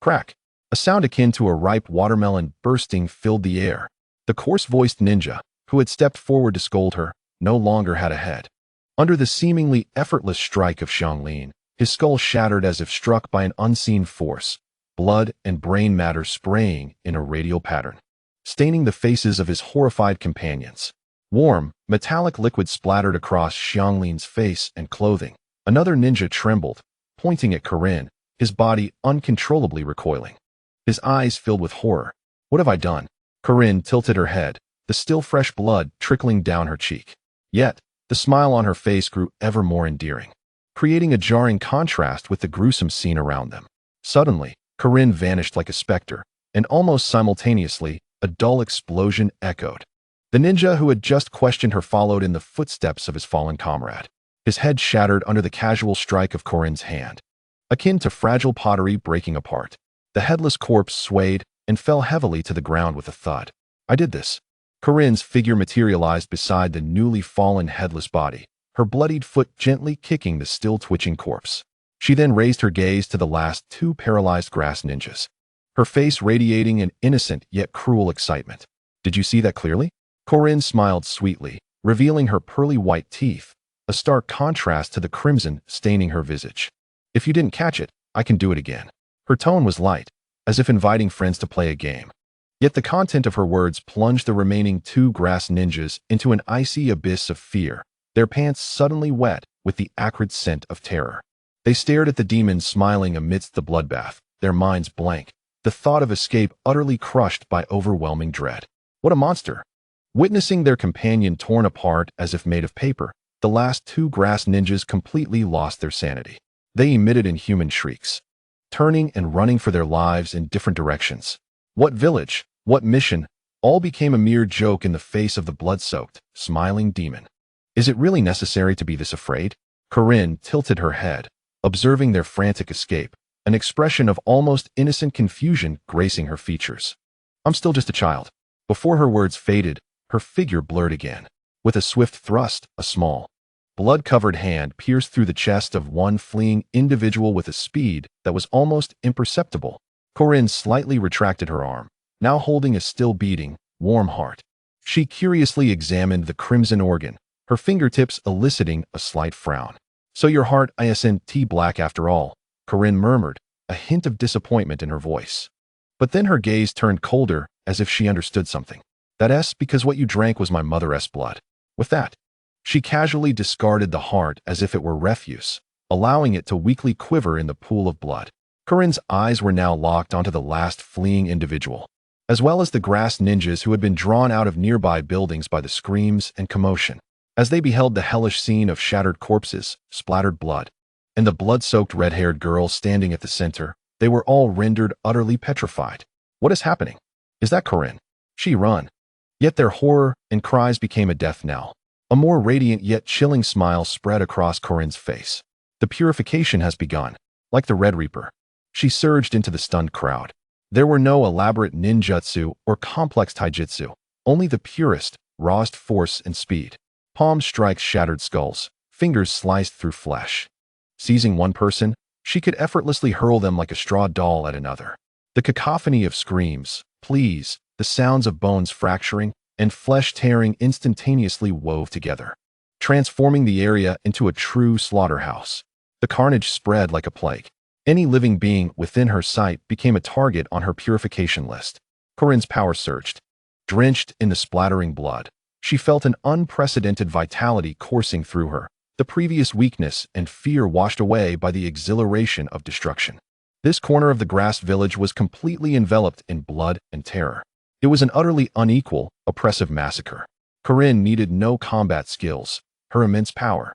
Crack! A sound akin to a ripe watermelon bursting filled the air. The coarse-voiced ninja, who had stepped forward to scold her, no longer had a head. Under the seemingly effortless strike of Xianglin, his skull shattered as if struck by an unseen force, blood and brain matter spraying in a radial pattern, staining the faces of his horrified companions. Warm, metallic liquid splattered across Xianglin's face and clothing. Another ninja trembled, pointing at Corinne, his body uncontrollably recoiling. His eyes filled with horror. What have I done? Corinne tilted her head, the still fresh blood trickling down her cheek. Yet, the smile on her face grew ever more endearing, creating a jarring contrast with the gruesome scene around them. Suddenly, Corinne vanished like a specter, and almost simultaneously, a dull explosion echoed. The ninja who had just questioned her followed in the footsteps of his fallen comrade, his head shattered under the casual strike of Corinne's hand, akin to fragile pottery breaking apart. The headless corpse swayed and fell heavily to the ground with a thud. I did this. Corinne's figure materialized beside the newly fallen headless body, her bloodied foot gently kicking the still twitching corpse. She then raised her gaze to the last two paralyzed grass ninjas, her face radiating an innocent yet cruel excitement. Did you see that clearly? Corinne smiled sweetly, revealing her pearly white teeth, a stark contrast to the crimson staining her visage. If you didn't catch it, I can do it again. Her tone was light, as if inviting friends to play a game. Yet the content of her words plunged the remaining two grass ninjas into an icy abyss of fear, their pants suddenly wet with the acrid scent of terror. They stared at the demon smiling amidst the bloodbath, their minds blank, the thought of escape utterly crushed by overwhelming dread. What a monster! Witnessing their companion torn apart as if made of paper, the last two grass ninjas completely lost their sanity. They emitted inhuman shrieks, turning and running for their lives in different directions. What village, what mission, all became a mere joke in the face of the blood-soaked, smiling demon. Is it really necessary to be this afraid? Corinne tilted her head, observing their frantic escape, an expression of almost innocent confusion gracing her features. I'm still just a child. Before her words faded, her figure blurred again. With a swift thrust, a small, blood-covered hand pierced through the chest of one fleeing individual with a speed that was almost imperceptible. Corinne slightly retracted her arm, now holding a still-beating, warm heart. She curiously examined the crimson organ, her fingertips eliciting a slight frown. So your heart isn't black after all, Corinne murmured, a hint of disappointment in her voice. But then her gaze turned colder, as if she understood something. That's because what you drank was my mother's blood. With that, she casually discarded the heart as if it were refuse, allowing it to weakly quiver in the pool of blood. Corinne's eyes were now locked onto the last fleeing individual, as well as the grass ninjas who had been drawn out of nearby buildings by the screams and commotion. As they beheld the hellish scene of shattered corpses, splattered blood, and the blood-soaked red-haired girl standing at the center, they were all rendered utterly petrified. What is happening? Is that Corinne? She run. Yet their horror and cries became a death knell. A more radiant yet chilling smile spread across Corinne's face. The purification has begun. Like the Red Reaper, she surged into the stunned crowd. There were no elaborate ninjutsu or complex taijutsu, only the purest, rawest force and speed. Palm strikes shattered skulls, fingers sliced through flesh. Seizing one person, she could effortlessly hurl them like a straw doll at another. The cacophony of screams, pleas, the sounds of bones fracturing, and flesh tearing instantaneously wove together, transforming the area into a true slaughterhouse. The carnage spread like a plague. Any living being within her sight became a target on her purification list. Corinne's power surged. Drenched in the splattering blood, she felt an unprecedented vitality coursing through her, the previous weakness and fear washed away by the exhilaration of destruction. This corner of the grass village was completely enveloped in blood and terror. It was an utterly unequal, oppressive massacre. Corinne needed no combat skills. Her immense power,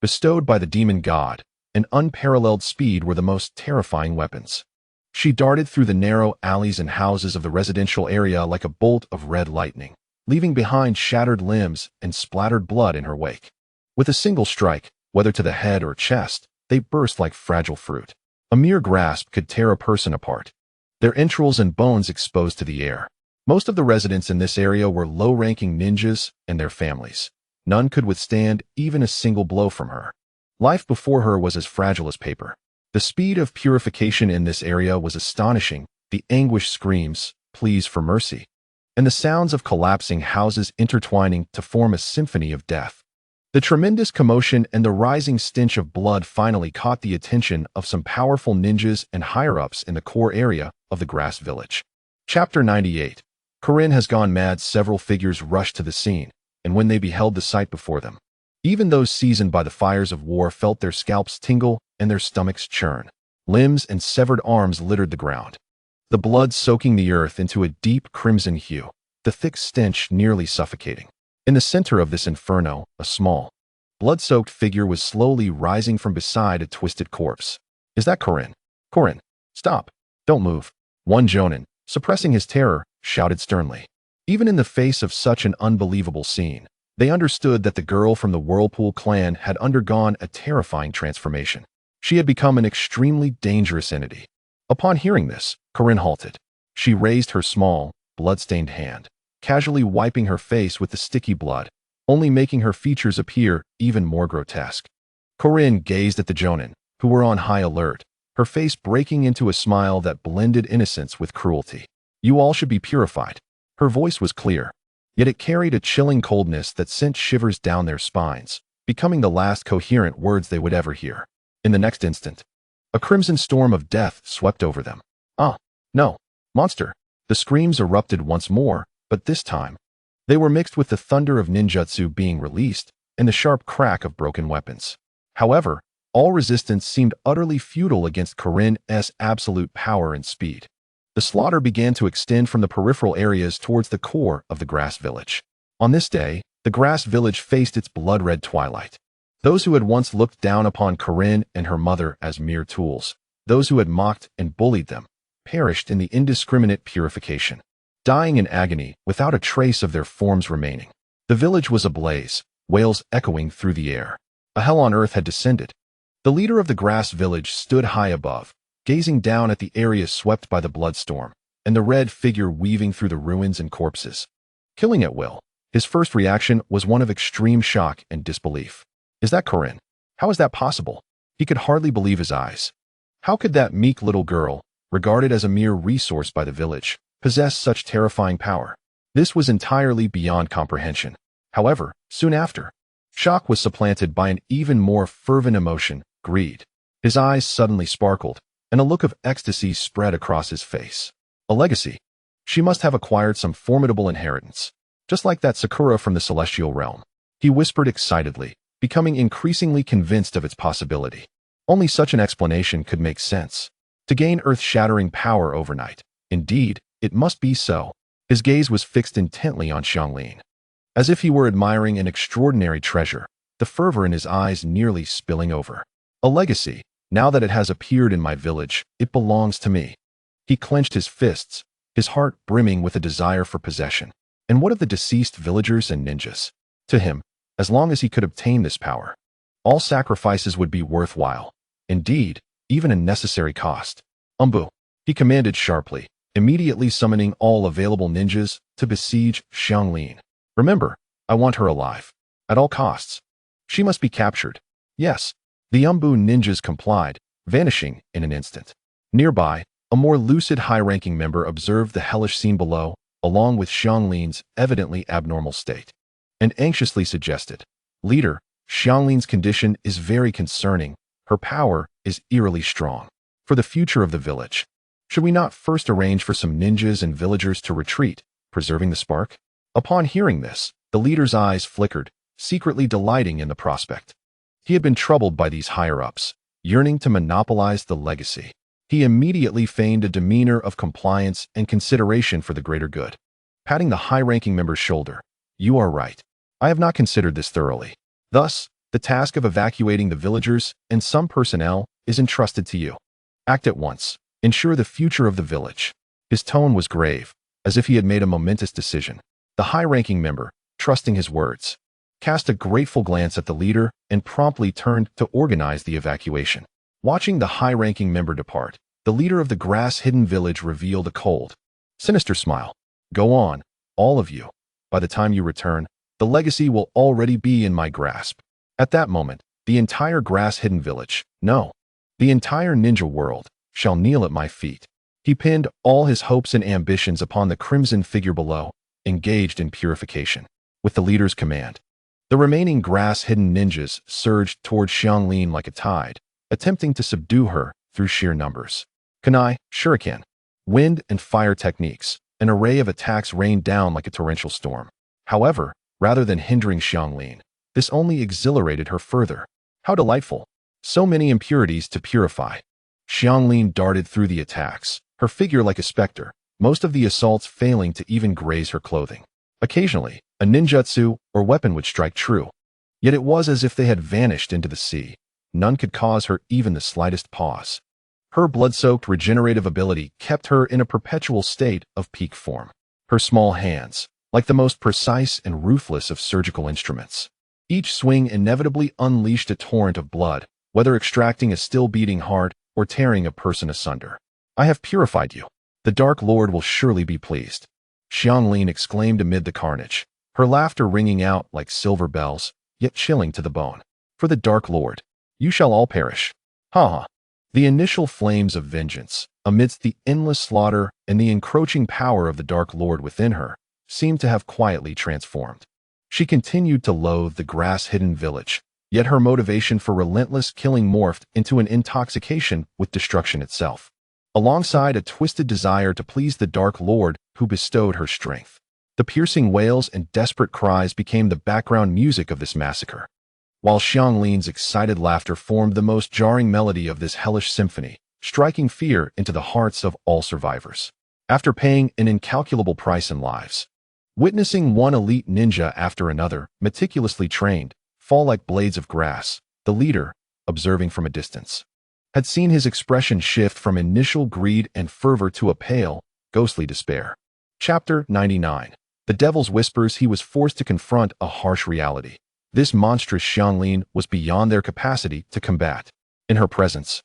bestowed by the demon god, and unparalleled speed were the most terrifying weapons. She darted through the narrow alleys and houses of the residential area like a bolt of red lightning, leaving behind shattered limbs and splattered blood in her wake. With a single strike, whether to the head or chest, they burst like fragile fruit. A mere grasp could tear a person apart, their entrails and bones exposed to the air. Most of the residents in this area were low-ranking ninjas and their families. None could withstand even a single blow from her. Life before her was as fragile as paper. The speed of purification in this area was astonishing, the anguished screams, pleas for mercy, and the sounds of collapsing houses intertwining to form a symphony of death. The tremendous commotion and the rising stench of blood finally caught the attention of some powerful ninjas and higher-ups in the core area of the grass village. Chapter 98. Corinne has gone mad. Several figures rushed to the scene, and when they beheld the sight before them, even those seasoned by the fires of war felt their scalps tingle and their stomachs churn. Limbs and severed arms littered the ground, the blood soaking the earth into a deep crimson hue, the thick stench nearly suffocating. In the center of this inferno, a small, blood-soaked figure was slowly rising from beside a twisted corpse. Is that Corinne? Corinne, stop. Don't move. One jonin, suppressing his terror, shouted sternly. Even in the face of such an unbelievable scene, they understood that the girl from the Whirlpool clan had undergone a terrifying transformation. She had become an extremely dangerous entity. Upon hearing this, Corinne halted. She raised her small, blood-stained hand, casually wiping her face with the sticky blood, only making her features appear even more grotesque. Corinne gazed at the jonin, who were on high alert, her face breaking into a smile that blended innocence with cruelty. You all should be purified. Her voice was clear, yet it carried a chilling coldness that sent shivers down their spines, becoming the last coherent words they would ever hear. In the next instant, a crimson storm of death swept over them. Ah, no, monster! The screams erupted once more, but this time, they were mixed with the thunder of ninjutsu being released and the sharp crack of broken weapons. However, All resistance seemed utterly futile against Corinne's absolute power and speed. The slaughter began to extend from the peripheral areas towards the core of the grass village. On this day, the grass village faced its blood-red twilight. Those who had once looked down upon Corinne and her mother as mere tools, those who had mocked and bullied them, perished in the indiscriminate purification, dying in agony without a trace of their forms remaining. The village was ablaze, wails echoing through the air. A hell on earth had descended. The leader of the grass village stood high above, gazing down at the area swept by the bloodstorm, and the red figure weaving through the ruins and corpses. Killing at will, his first reaction was one of extreme shock and disbelief. Is that Corinne? How is that possible? He could hardly believe his eyes. How could that meek little girl, regarded as a mere resource by the village, possess such terrifying power? This was entirely beyond comprehension. However, soon after, shock was supplanted by an even more fervent emotion, greed. His eyes suddenly sparkled, and a look of ecstasy spread across his face. A legacy. She must have acquired some formidable inheritance, just like that Sakura from the celestial realm. He whispered excitedly, becoming increasingly convinced of its possibility. Only such an explanation could make sense. To gain earth-shattering power overnight. Indeed, it must be so. His gaze was fixed intently on Xianglin. As if he were admiring an extraordinary treasure, the fervor in his eyes nearly spilling over. A legacy. Now that it has appeared in my village, it belongs to me. He clenched his fists, his heart brimming with a desire for possession. And what of the deceased villagers and ninjas? To him, as long as he could obtain this power, all sacrifices would be worthwhile. Indeed, even a necessary cost. Umbu, he commanded sharply, immediately summoning all available ninjas to besiege Xianglin. Remember, I want her alive. At all costs. She must be captured. Yes, the Umbu ninjas complied, vanishing in an instant. Nearby, a more lucid high-ranking member observed the hellish scene below, along with Xianglin's evidently abnormal state, and anxiously suggested, "Leader, Xianglin's condition is very concerning. Her power is eerily strong. For the future of the village, should we not first arrange for some ninjas and villagers to retreat, preserving the spark?" Upon hearing this, the leader's eyes flickered, secretly delighting in the prospect. He had been troubled by these higher-ups, yearning to monopolize the legacy. He immediately feigned a demeanor of compliance and consideration for the greater good. Patting the high-ranking member's shoulder, "You are right. I have not considered this thoroughly. Thus, the task of evacuating the villagers and some personnel is entrusted to you. Act at once. Ensure the future of the village." His tone was grave, as if he had made a momentous decision. The high-ranking member, trusting his words, cast a grateful glance at the leader and promptly turned to organize the evacuation. Watching the high-ranking member depart, the leader of the grass-hidden village revealed a cold, sinister smile. "Go on, all of you. By the time you return, the legacy will already be in my grasp." At that moment, the entire grass-hidden village, no, the entire ninja world, shall kneel at my feet. He pinned all his hopes and ambitions upon the crimson figure below, engaged in purification. With the leader's command, the remaining grass-hidden ninjas surged toward Xianglin like a tide, attempting to subdue her through sheer numbers. Kunai, shuriken, wind and fire techniques, an array of attacks rained down like a torrential storm. However, rather than hindering Xianglin, this only exhilarated her further. How delightful! So many impurities to purify. Xianglin darted through the attacks, her figure like a specter, most of the assaults failing to even graze her clothing. Occasionally, a ninjutsu or weapon would strike true. Yet it was as if they had vanished into the sea. None could cause her even the slightest pause. Her blood-soaked regenerative ability kept her in a perpetual state of peak form. Her small hands, like the most precise and ruthless of surgical instruments. Each swing inevitably unleashed a torrent of blood, whether extracting a still-beating heart or tearing a person asunder. "I have purified you. The Dark Lord will surely be pleased," Xianglin exclaimed amid the carnage, her laughter ringing out like silver bells, yet chilling to the bone. "For the Dark Lord, you shall all perish." Ha ha. The initial flames of vengeance, amidst the endless slaughter and the encroaching power of the Dark Lord within her, seemed to have quietly transformed. She continued to loathe the grass-hidden village, yet her motivation for relentless killing morphed into an intoxication with destruction itself, alongside a twisted desire to please the Dark Lord who bestowed her strength. The piercing wails and desperate cries became the background music of this massacre. while Xianglin's excited laughter formed the most jarring melody of this hellish symphony, striking fear into the hearts of all survivors. After paying an incalculable price in lives, witnessing one elite ninja after another, meticulously trained, fall like blades of grass, the leader, observing from a distance, had seen his expression shift from initial greed and fervor to a pale, ghostly despair. Chapter 99. The Devil's Whispers. He was forced to confront a harsh reality. This monstrous Xianglin was beyond their capacity to combat. In her presence,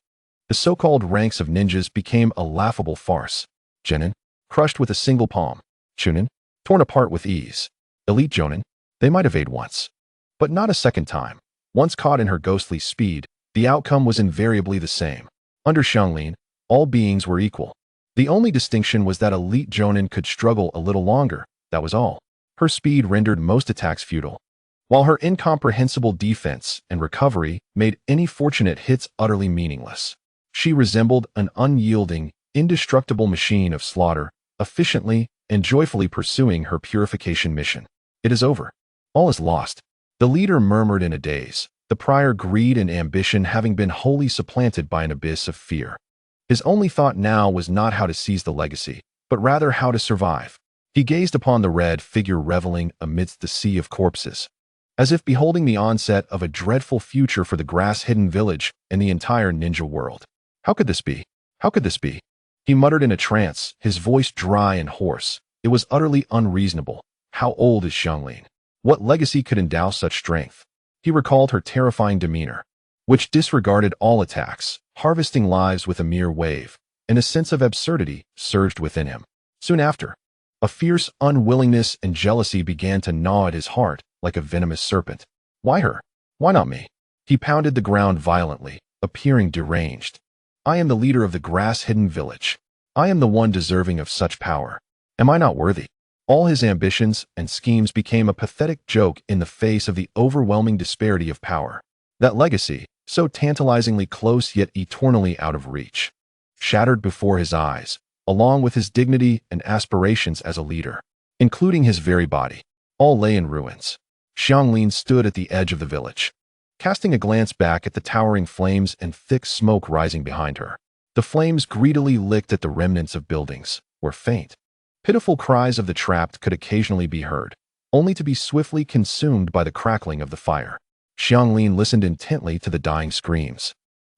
the so-called ranks of ninjas became a laughable farce. Genin, crushed with a single palm. Chunin, torn apart with ease. Elite Jonin, they might evade once, but not a second time. Once caught in her ghostly speed, the outcome was invariably the same. Under Xianglin, all beings were equal. The only distinction was that elite Jonin could struggle a little longer, that was all. Her speed rendered most attacks futile, while her incomprehensible defense and recovery made any fortunate hits utterly meaningless. She resembled an unyielding, indestructible machine of slaughter, efficiently and joyfully pursuing her purification mission. It is over. All is lost. The leader murmured in a daze, the prior greed and ambition having been wholly supplanted by an abyss of fear. His only thought now was not how to seize the legacy, but rather how to survive. He gazed upon the red figure reveling amidst the sea of corpses, as if beholding the onset of a dreadful future for the grass-hidden village and the entire ninja world. How could this be? How could this be? He muttered in a trance, his voice dry and hoarse. It was utterly unreasonable. How old is Xianglin? What legacy could endow such strength? He recalled her terrifying demeanor, which disregarded all attacks, harvesting lives with a mere wave, and a sense of absurdity surged within him. Soon after, a fierce unwillingness and jealousy began to gnaw at his heart like a venomous serpent. Why her? Why not me? He pounded the ground violently, appearing deranged. I am the leader of the grass-hidden village. I am the one deserving of such power. Am I not worthy? All his ambitions and schemes became a pathetic joke in the face of the overwhelming disparity of power. That legacy, so tantalizingly close yet eternally out of reach, shattered before his eyes, along with his dignity and aspirations as a leader, including his very body. All lay in ruins. Xianglin stood at the edge of the village, casting a glance back at the towering flames and thick smoke rising behind her. The flames greedily licked at the remnants of buildings, were faint. Pitiful cries of the trapped could occasionally be heard, only to be swiftly consumed by the crackling of the fire. Xianglin listened intently to the dying screams,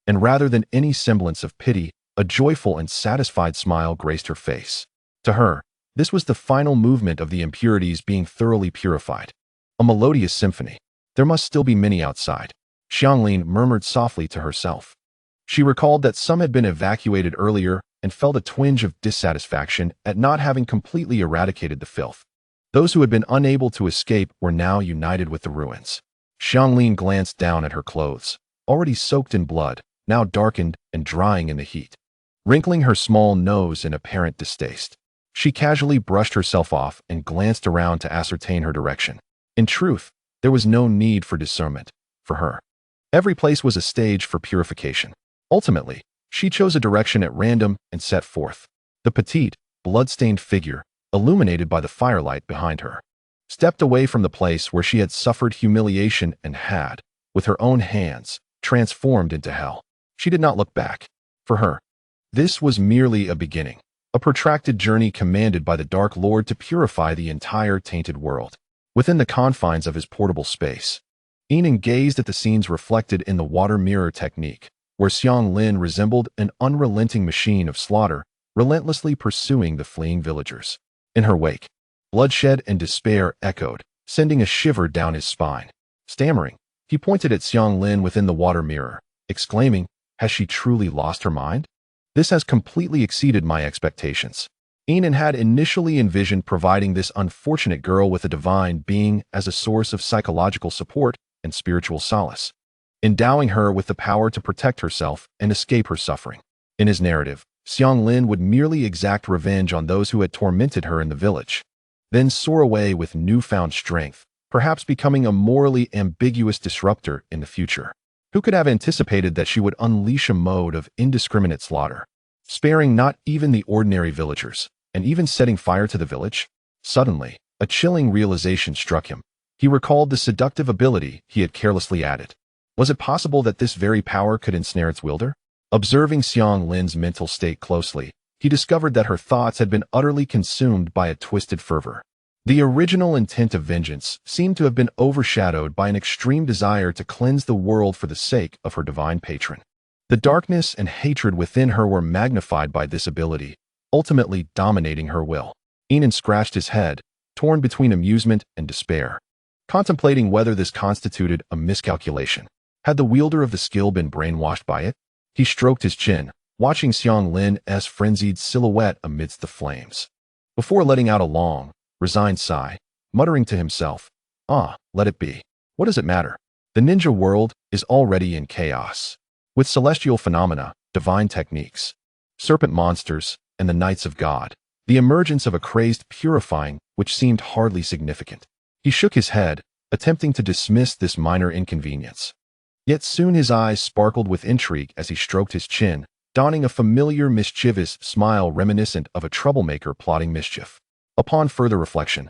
and rather than any semblance of pity, a joyful and satisfied smile graced her face. To her, this was the final movement of the impurities being thoroughly purified. A melodious symphony. There must still be many outside, Xianglin murmured softly to herself. She recalled that some had been evacuated earlier and felt a twinge of dissatisfaction at not having completely eradicated the filth. Those who had been unable to escape were now united with the ruins. Xianglin glanced down at her clothes, already soaked in blood, now darkened and drying in the heat. Wrinkling her small nose in apparent distaste, she casually brushed herself off and glanced around to ascertain her direction. In truth, there was no need for discernment, for her. Every place was a stage for purification. Ultimately, she chose a direction at random and set forth. The petite, blood-stained figure, illuminated by the firelight behind her, stepped away from the place where she had suffered humiliation and had, with her own hands, transformed into hell. She did not look back. For her, this was merely a beginning, a protracted journey commanded by the Dark Lord to purify the entire tainted world. Within the confines of his portable space, Yin An gazed at the scenes reflected in the water mirror technique, where Xianglin resembled an unrelenting machine of slaughter, relentlessly pursuing the fleeing villagers. In her wake, bloodshed and despair echoed, sending a shiver down his spine. Stammering, he pointed at Xianglin within the water mirror, exclaiming, "Has she truly lost her mind? This has completely exceeded my expectations." Yin An had initially envisioned providing this unfortunate girl with a divine being as a source of psychological support and spiritual solace, endowing her with the power to protect herself and escape her suffering. In his narrative, Xianglin would merely exact revenge on those who had tormented her in the village, then soar away with newfound strength, perhaps becoming a morally ambiguous disruptor in the future. Who could have anticipated that she would unleash a mode of indiscriminate slaughter, sparing not even the ordinary villagers, and even setting fire to the village? Suddenly, a chilling realization struck him. He recalled the seductive ability he had carelessly added. Was it possible that this very power could ensnare its wielder? Observing Xiang Lin's mental state closely, he discovered that her thoughts had been utterly consumed by a twisted fervor. The original intent of vengeance seemed to have been overshadowed by an extreme desire to cleanse the world for the sake of her divine patron. The darkness and hatred within her were magnified by this ability, ultimately dominating her will. Yin An scratched his head, torn between amusement and despair, contemplating whether this constituted a miscalculation. Had the wielder of the skill been brainwashed by it? He stroked his chin, watching Xiang Lin's frenzied silhouette amidst the flames. Before letting out a long, resigned sigh, muttering to himself, let it be. What does it matter? The ninja world is already in chaos. With celestial phenomena, divine techniques, serpent monsters, and the Knights of God, the emergence of a crazed purifying which seemed hardly significant. He shook his head, attempting to dismiss this minor inconvenience. Yet soon his eyes sparkled with intrigue as he stroked his chin, donning a familiar mischievous smile reminiscent of a troublemaker plotting mischief. Upon further reflection,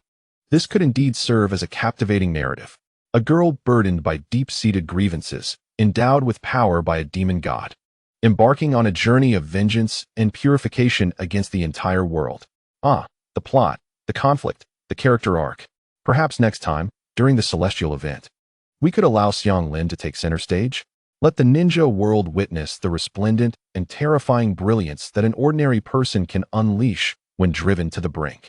this could indeed serve as a captivating narrative. A girl burdened by deep-seated grievances, endowed with power by a demon god, embarking on a journey of vengeance and purification against the entire world. The plot, the conflict, the character arc. Perhaps next time, during the celestial event, we could allow Xiang Lin to take center stage. Let the ninja world witness the resplendent and terrifying brilliance that an ordinary person can unleash when driven to the brink.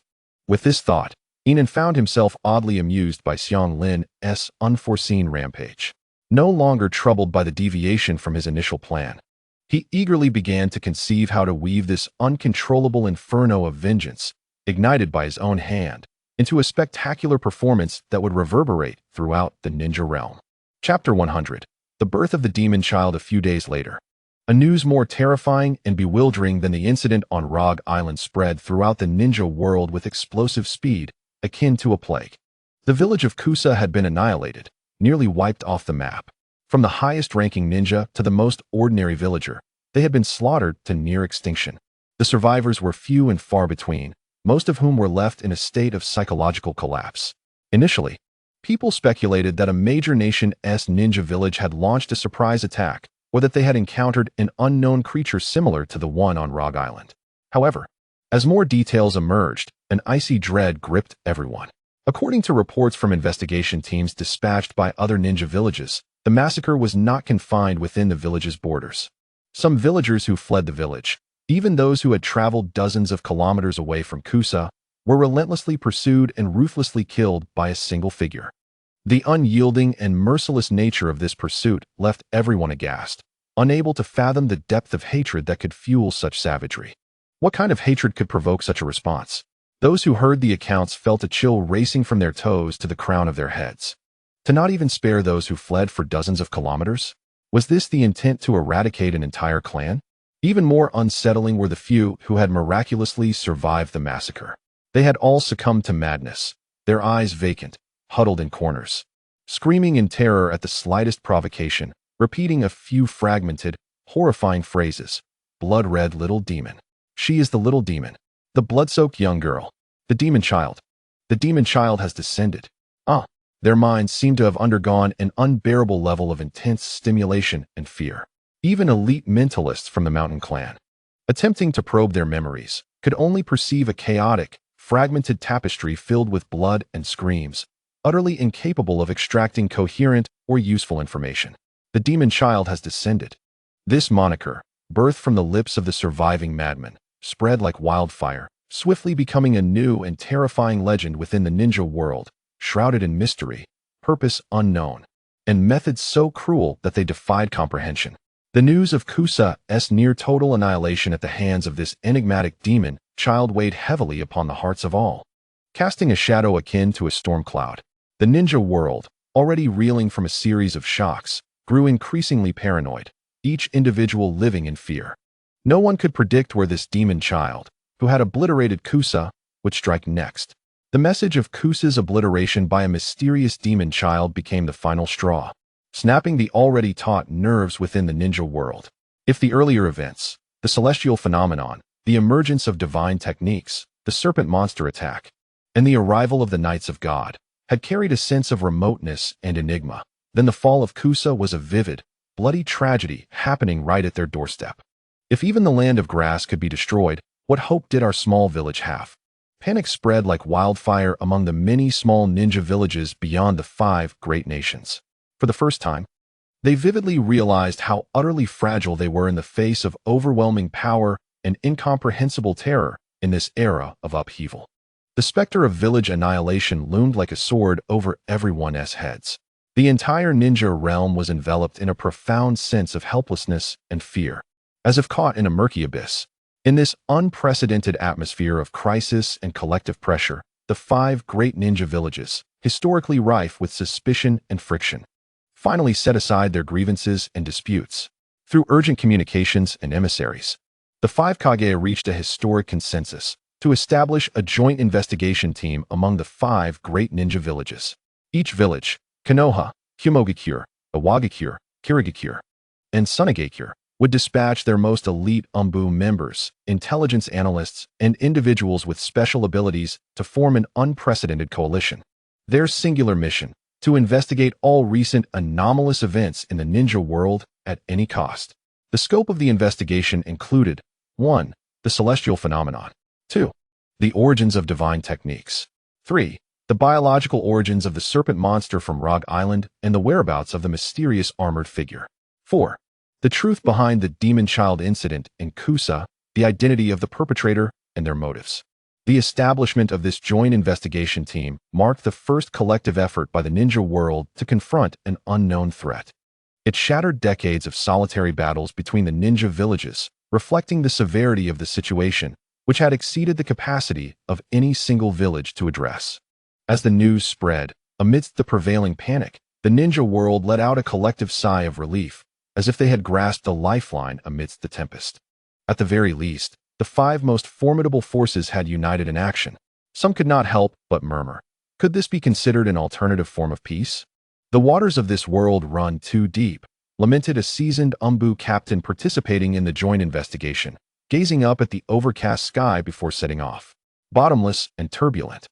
With this thought, Yin An found himself oddly amused by Xiang Lin's unforeseen rampage. No longer troubled by the deviation from his initial plan, he eagerly began to conceive how to weave this uncontrollable inferno of vengeance, ignited by his own hand, into a spectacular performance that would reverberate throughout the ninja realm. Chapter 100. The birth of the demon child a few days later. A news more terrifying and bewildering than the incident on Rogue Island spread throughout the ninja world with explosive speed, akin to a plague. The village of Kusa had been annihilated, nearly wiped off the map. From the highest-ranking ninja to the most ordinary villager, they had been slaughtered to near extinction. The survivors were few and far between, most of whom were left in a state of psychological collapse. Initially, people speculated that a major nation's ninja village had launched a surprise attack, or that they had encountered an unknown creature similar to the one on Rogue Island. However, as more details emerged, an icy dread gripped everyone. According to reports from investigation teams dispatched by other ninja villages, the massacre was not confined within the village's borders. Some villagers who fled the village, even those who had traveled dozens of kilometers away from Kusa, were relentlessly pursued and ruthlessly killed by a single figure. The unyielding and merciless nature of this pursuit left everyone aghast, unable to fathom the depth of hatred that could fuel such savagery. What kind of hatred could provoke such a response? Those who heard the accounts felt a chill racing from their toes to the crown of their heads. To not even spare those who fled for dozens of kilometers? Was this the intent to eradicate an entire clan? Even more unsettling were the few who had miraculously survived the massacre. They had all succumbed to madness, their eyes vacant, huddled in corners, screaming in terror at the slightest provocation, repeating a few fragmented, horrifying phrases. Blood-red little demon. She is the little demon. The blood-soaked young girl. The demon child. The demon child has descended. Their minds seemed to have undergone an unbearable level of intense stimulation and fear. Even elite mentalists from the mountain clan, attempting to probe their memories, could only perceive a chaotic, fragmented tapestry filled with blood and screams, utterly incapable of extracting coherent or useful information. The demon child has descended. This moniker, birthed from the lips of the surviving madman, spread like wildfire, swiftly becoming a new and terrifying legend within the ninja world, shrouded in mystery, purpose unknown, and methods so cruel that they defied comprehension. The news of Kusa's near-total annihilation at the hands of this enigmatic demon child weighed heavily upon the hearts of all, casting a shadow akin to a storm cloud. The ninja world, already reeling from a series of shocks, grew increasingly paranoid, each individual living in fear. No one could predict where this demon child, who had obliterated Kusa, would strike next. The message of Kusa's obliteration by a mysterious demon child became the final straw, snapping the already taut nerves within the ninja world. If the earlier events, the celestial phenomenon, the emergence of divine techniques, the serpent monster attack, and the arrival of the Knights of God, had carried a sense of remoteness and enigma. Then the fall of Kusa was a vivid, bloody tragedy happening right at their doorstep. If even the land of grass could be destroyed, what hope did our small village have? Panic spread like wildfire among the many small ninja villages beyond the 5 great nations. For the first time, they vividly realized how utterly fragile they were in the face of overwhelming power and incomprehensible terror in this era of upheaval. The specter of village annihilation loomed like a sword over everyone's heads. The entire ninja realm was enveloped in a profound sense of helplessness and fear, as if caught in a murky abyss. In this unprecedented atmosphere of crisis and collective pressure, the 5 great ninja villages, historically rife with suspicion and friction, finally set aside their grievances and disputes. Through urgent communications and emissaries, the 5 Kage reached a historic consensus to establish a joint investigation team among the 5 great ninja villages. Each village, Konoha, Humogakure, Iwagakure, Kirigakure, and Tsunade, would dispatch their most elite Umbu members, intelligence analysts, and individuals with special abilities to form an unprecedented coalition. Their singular mission: to investigate all recent anomalous events in the ninja world at any cost. The scope of the investigation included 1. The celestial phenomenon. 2. The origins of divine techniques. 3. The biological origins of the serpent monster from Rogue Island and the whereabouts of the mysterious armored figure. 4. The truth behind the demon child incident in Kusa, the identity of the perpetrator, and their motives. The establishment of this joint investigation team marked the first collective effort by the ninja world to confront an unknown threat. It shattered decades of solitary battles between the ninja villages, reflecting the severity of the situation, which had exceeded the capacity of any single village to address. As the news spread, amidst the prevailing panic, the ninja world let out a collective sigh of relief, as if they had grasped a lifeline amidst the tempest. At the very least, the 5 most formidable forces had united in action. Some could not help but murmur. Could this be considered an alternative form of peace? The waters of this world run too deep, lamented a seasoned Umbu captain participating in the joint investigation, gazing up at the overcast sky before setting off. Bottomless and turbulent.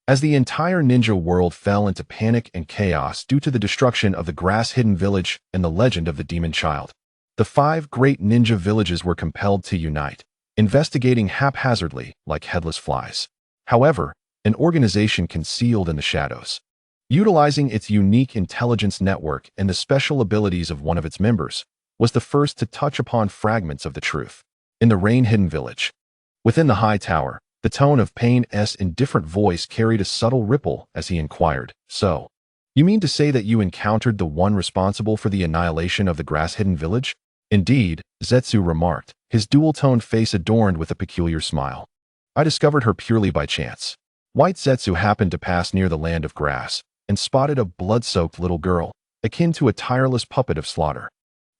As the entire ninja world fell into panic and chaos due to the destruction of the grass-hidden village and the legend of the demon child, the 5 great ninja villages were compelled to unite, investigating haphazardly like headless flies. However, an organization concealed in the shadows, utilizing its unique intelligence network and the special abilities of one of its members, was the first to touch upon fragments of the truth. In the rain-hidden village, within the high tower, the tone of Payne's indifferent voice carried a subtle ripple as he inquired, "So, you mean to say that you encountered the one responsible for the annihilation of the grass-hidden village?" "Indeed," Zetsu remarked, his dual-toned face adorned with a peculiar smile. "I discovered her purely by chance." White Zetsu happened to pass near the land of grass and spotted a blood-soaked little girl, akin to a tireless puppet of slaughter,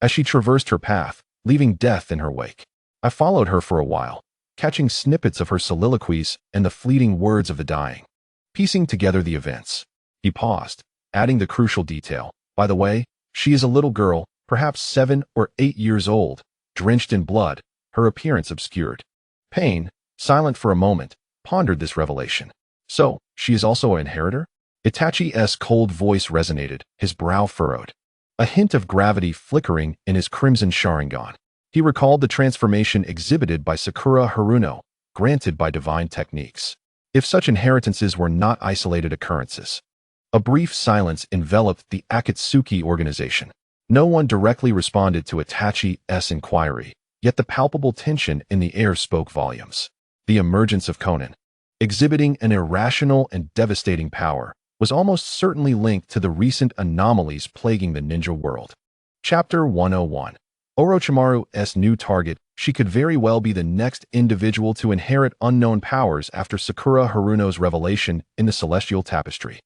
as she traversed her path, leaving death in her wake. I followed her for a while, catching snippets of her soliloquies and the fleeting words of the dying, piecing together the events. He paused, adding the crucial detail. "By the way, she is a little girl, perhaps 7 or 8 years old, drenched in blood, her appearance obscured." Payne, silent for a moment, pondered this revelation. "So, she is also an inheritor?" Itachi's cold voice resonated, his brow furrowed, a hint of gravity flickering in his crimson Sharingan. He recalled the transformation exhibited by Sakura Haruno, granted by divine techniques. If such inheritances were not isolated occurrences. A brief silence enveloped the Akatsuki organization. No one directly responded to Itachi's inquiry, yet the palpable tension in the air spoke volumes. The emergence of Conan, exhibiting an irrational and devastating power, was almost certainly linked to the recent anomalies plaguing the ninja world. Chapter 101. Orochimaru's new target. She could very well be the next individual to inherit unknown powers after Sakura Haruno's revelation in the Celestial Tapestry.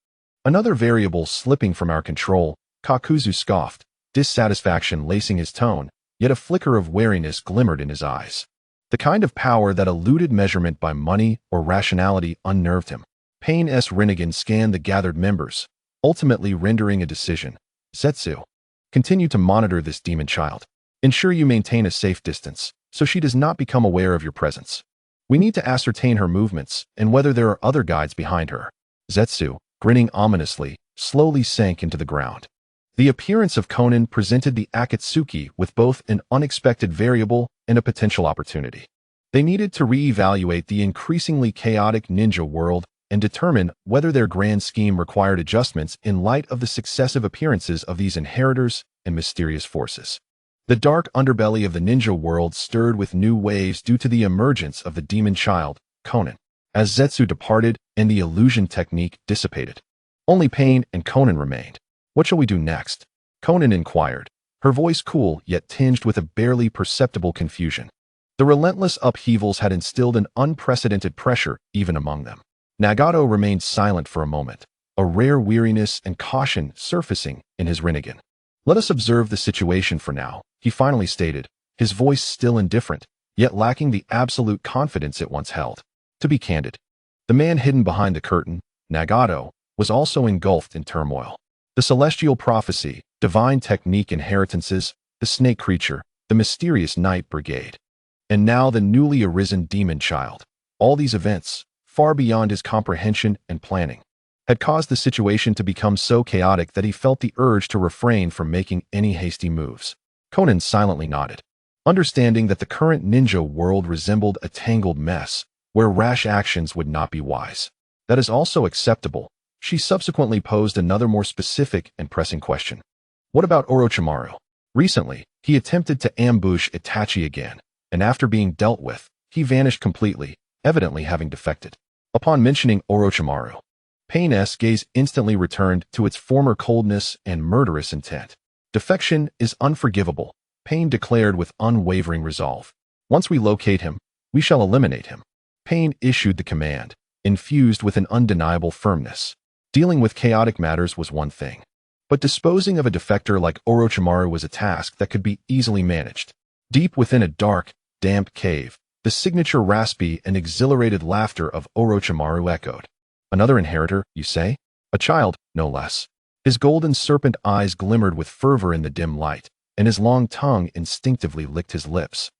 Another variable slipping from our control, Kakuzu scoffed, dissatisfaction lacing his tone, yet a flicker of wariness glimmered in his eyes. The kind of power that eluded measurement by money or rationality unnerved him. Payne's Renegade scanned the gathered members, ultimately rendering a decision. "Zetsu, continue to monitor this demon child. Ensure you maintain a safe distance, so she does not become aware of your presence. We need to ascertain her movements and whether there are other guides behind her." Zetsu, grinning ominously, slowly sank into the ground. The appearance of Conan presented the Akatsuki with both an unexpected variable and a potential opportunity. They needed to reevaluate the increasingly chaotic ninja world and determine whether their grand scheme required adjustments in light of the successive appearances of these inheritors and mysterious forces. The dark underbelly of the ninja world stirred with new waves due to the emergence of the demon child, Conan. As Zetsu departed and the illusion technique dissipated, only Payne and Conan remained. "What shall we do next?" Conan inquired, her voice cool yet tinged with a barely perceptible confusion. The relentless upheavals had instilled an unprecedented pressure even among them. Nagato remained silent for a moment, a rare weariness and caution surfacing in his Renegade. "Let us observe the situation for now," he finally stated, his voice still indifferent, yet lacking the absolute confidence it once held. To be candid, the man hidden behind the curtain, Nagato, was also engulfed in turmoil. The celestial prophecy, divine technique inheritances, the snake creature, the mysterious night brigade, and now the newly arisen demon child. All these events, far beyond his comprehension and planning, had caused the situation to become so chaotic that he felt the urge to refrain from making any hasty moves. Conan silently nodded, understanding that the current ninja world resembled a tangled mess, where rash actions would not be wise. "That is also acceptable." She subsequently posed another more specific and pressing question. "What about Orochimaru? Recently, he attempted to ambush Itachi again, and after being dealt with, he vanished completely, evidently having defected." Upon mentioning Orochimaru, Payne's gaze instantly returned to its former coldness and murderous intent. "Defection is unforgivable," Payne declared with unwavering resolve. "Once we locate him, we shall eliminate him." Payne issued the command, infused with an undeniable firmness. Dealing with chaotic matters was one thing, but disposing of a defector like Orochimaru was a task that could be easily managed. Deep within a dark, damp cave, the signature raspy and exhilarated laughter of Orochimaru echoed. "Another inheritor, you say?" A child, no less. His golden serpent eyes glimmered with fervor in the dim light, and his long tongue instinctively licked his lips.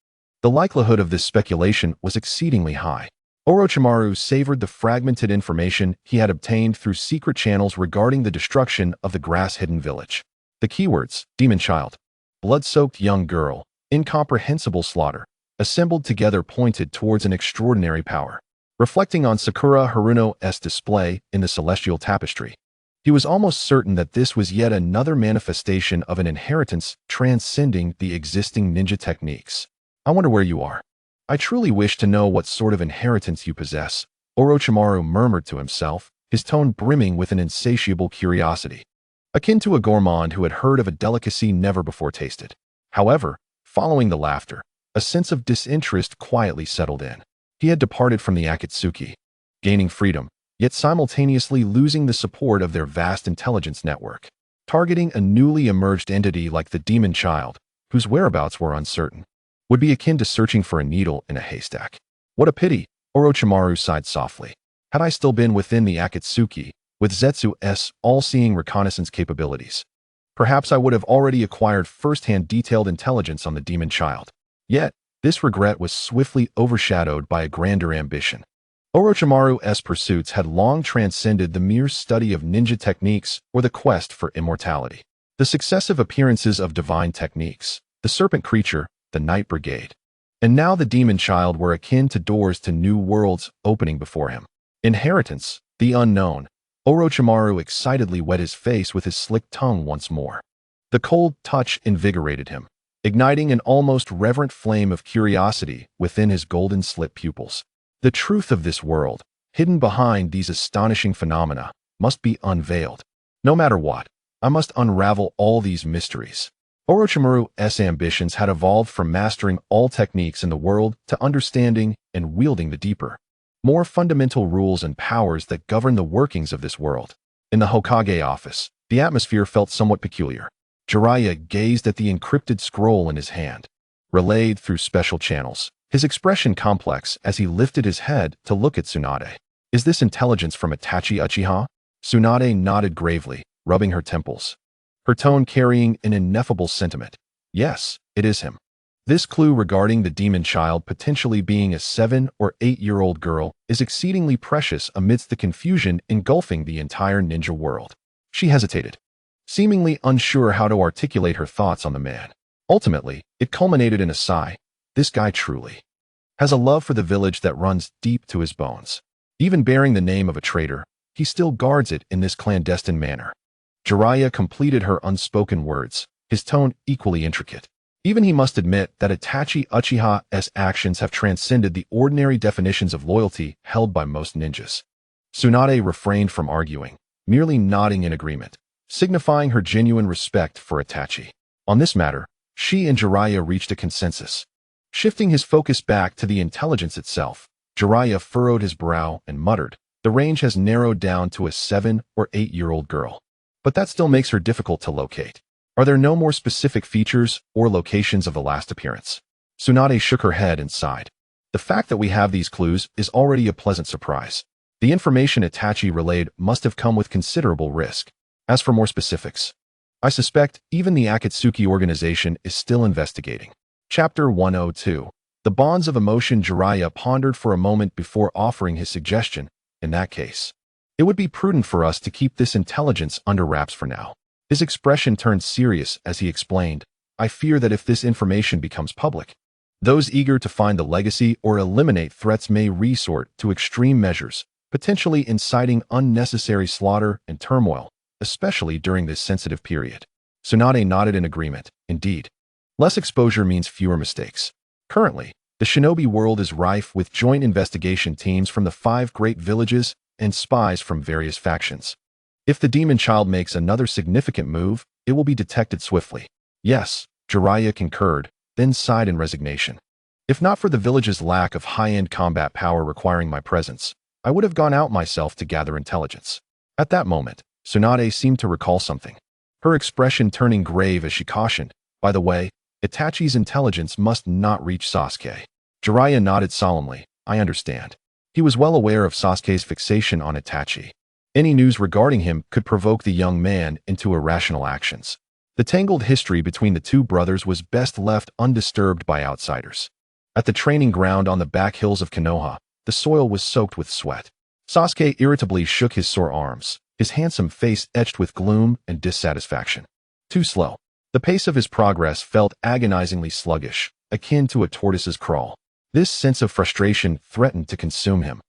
The likelihood of this speculation was exceedingly high. Orochimaru savored the fragmented information he had obtained through secret channels regarding the destruction of the grass-hidden village. The keywords, demon child, blood-soaked young girl, incomprehensible slaughter, assembled together pointed towards an extraordinary power. Reflecting on Sakura Haruno's display in the celestial tapestry, he was almost certain that this was yet another manifestation of an inheritance transcending the existing ninja techniques. "I wonder where you are. I truly wish to know what sort of inheritance you possess," Orochimaru murmured to himself, his tone brimming with an insatiable curiosity, akin to a gourmand who had heard of a delicacy never before tasted. However, following the laughter, a sense of disinterest quietly settled in. He had departed from the Akatsuki, gaining freedom, yet simultaneously losing the support of their vast intelligence network. Targeting a newly emerged entity like the demon child, whose whereabouts were uncertain, would be akin to searching for a needle in a haystack. "What a pity," Orochimaru sighed softly. "Had I still been within the Akatsuki, with Zetsu's all-seeing reconnaissance capabilities, perhaps I would have already acquired first-hand detailed intelligence on the demon child." Yet, this regret was swiftly overshadowed by a grander ambition. Orochimaru's pursuits had long transcended the mere study of ninja techniques or the quest for immortality. The successive appearances of divine techniques, the serpent creature, the night brigade, and now the demon child were akin to doors to new worlds opening before him. Inheritance, the unknown. Orochimaru excitedly wet his face with his slick tongue once more. The cold touch invigorated him, igniting an almost reverent flame of curiosity within his golden-slit pupils. The truth of this world, hidden behind these astonishing phenomena, must be unveiled. No matter what, I must unravel all these mysteries. Orochimaru's ambitions had evolved from mastering all techniques in the world to understanding and wielding the deeper, more fundamental rules and powers that govern the workings of this world. In the Hokage office, the atmosphere felt somewhat peculiar. Jiraiya gazed at the encrypted scroll in his hand, relayed through special channels, his expression complex as he lifted his head to look at Tsunade. "Is this intelligence from Itachi Uchiha?" Tsunade nodded gravely, rubbing her temples, her tone carrying an ineffable sentiment. "Yes, it is him." This clue regarding the demon child potentially being a 7 or 8-year-old girl is exceedingly precious amidst the confusion engulfing the entire ninja world. She hesitated, seemingly unsure how to articulate her thoughts on the man. Ultimately, it culminated in a sigh. This guy truly has a love for the village that runs deep to his bones. Even bearing the name of a traitor, he still guards it in this clandestine manner. Jiraiya completed her unspoken words, his tone equally intricate. Even he must admit that Itachi Uchiha's actions have transcended the ordinary definitions of loyalty held by most ninjas. Tsunade refrained from arguing, merely nodding in agreement, signifying her genuine respect for Itachi. On this matter, she and Jiraiya reached a consensus. Shifting his focus back to the intelligence itself, Jiraiya furrowed his brow and muttered, "The range has narrowed down to a 7 or 8-year-old girl. But that still makes her difficult to locate. Are there no more specific features or locations of the last appearance?" Tsunade shook her head and sighed. "The fact that we have these clues is already a pleasant surprise. The information Itachi relayed must have come with considerable risk. As for more specifics, I suspect even the Akatsuki organization is still investigating." Chapter 102. The bonds of emotion. Jiraiya pondered for a moment before offering his suggestion. "In that case, it would be prudent for us to keep this intelligence under wraps for now." His expression turned serious as he explained, "I fear that if this information becomes public, those eager to find the legacy or eliminate threats may resort to extreme measures, potentially inciting unnecessary slaughter and turmoil, especially during this sensitive period." Tsunade nodded in agreement. Indeed, less exposure means fewer mistakes. Currently, the Shinobi world is rife with joint investigation teams from the 5 great villages and spies from various factions. If the demon child makes another significant move, it will be detected swiftly. "Yes," Jiraiya concurred, then sighed in resignation. "If not for the village's lack of high-end combat power requiring my presence, I would have gone out myself to gather intelligence." At that moment, Tsunade seemed to recall something, her expression turning grave as she cautioned, "By the way, Itachi's intelligence must not reach Sasuke." Jiraiya nodded solemnly. "I understand." He was well aware of Sasuke's fixation on Itachi. Any news regarding him could provoke the young man into irrational actions. The tangled history between the two brothers was best left undisturbed by outsiders. At the training ground on the back hills of Konoha, the soil was soaked with sweat. Sasuke irritably shook his sore arms, his handsome face etched with gloom and dissatisfaction. Too slow. The pace of his progress felt agonizingly sluggish, akin to a tortoise's crawl. This sense of frustration threatened to consume him,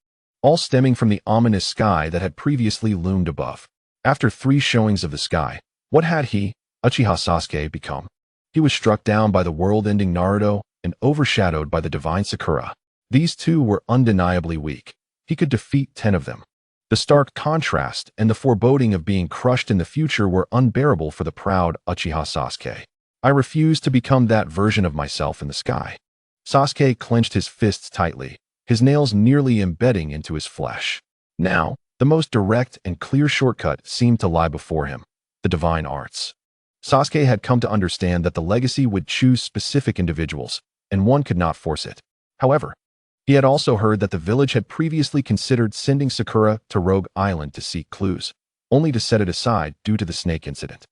all stemming from the ominous sky that had previously loomed above. After 3 showings of the sky, what had he, Uchiha Sasuke, become? He was struck down by the world-ending Naruto and overshadowed by the divine Sakura. These two were undeniably weak. He could defeat 10 of them. The stark contrast and the foreboding of being crushed in the future were unbearable for the proud Uchiha Sasuke. "I refuse to become that version of myself in the sky." Sasuke clenched his fists tightly, his nails nearly embedding into his flesh. Now, the most direct and clear shortcut seemed to lie before him: the divine arts. Sasuke had come to understand that the legacy would choose specific individuals, and one could not force it. However, he had also heard that the village had previously considered sending Sakura to Rogue Island to seek clues, only to set it aside due to the snake incident.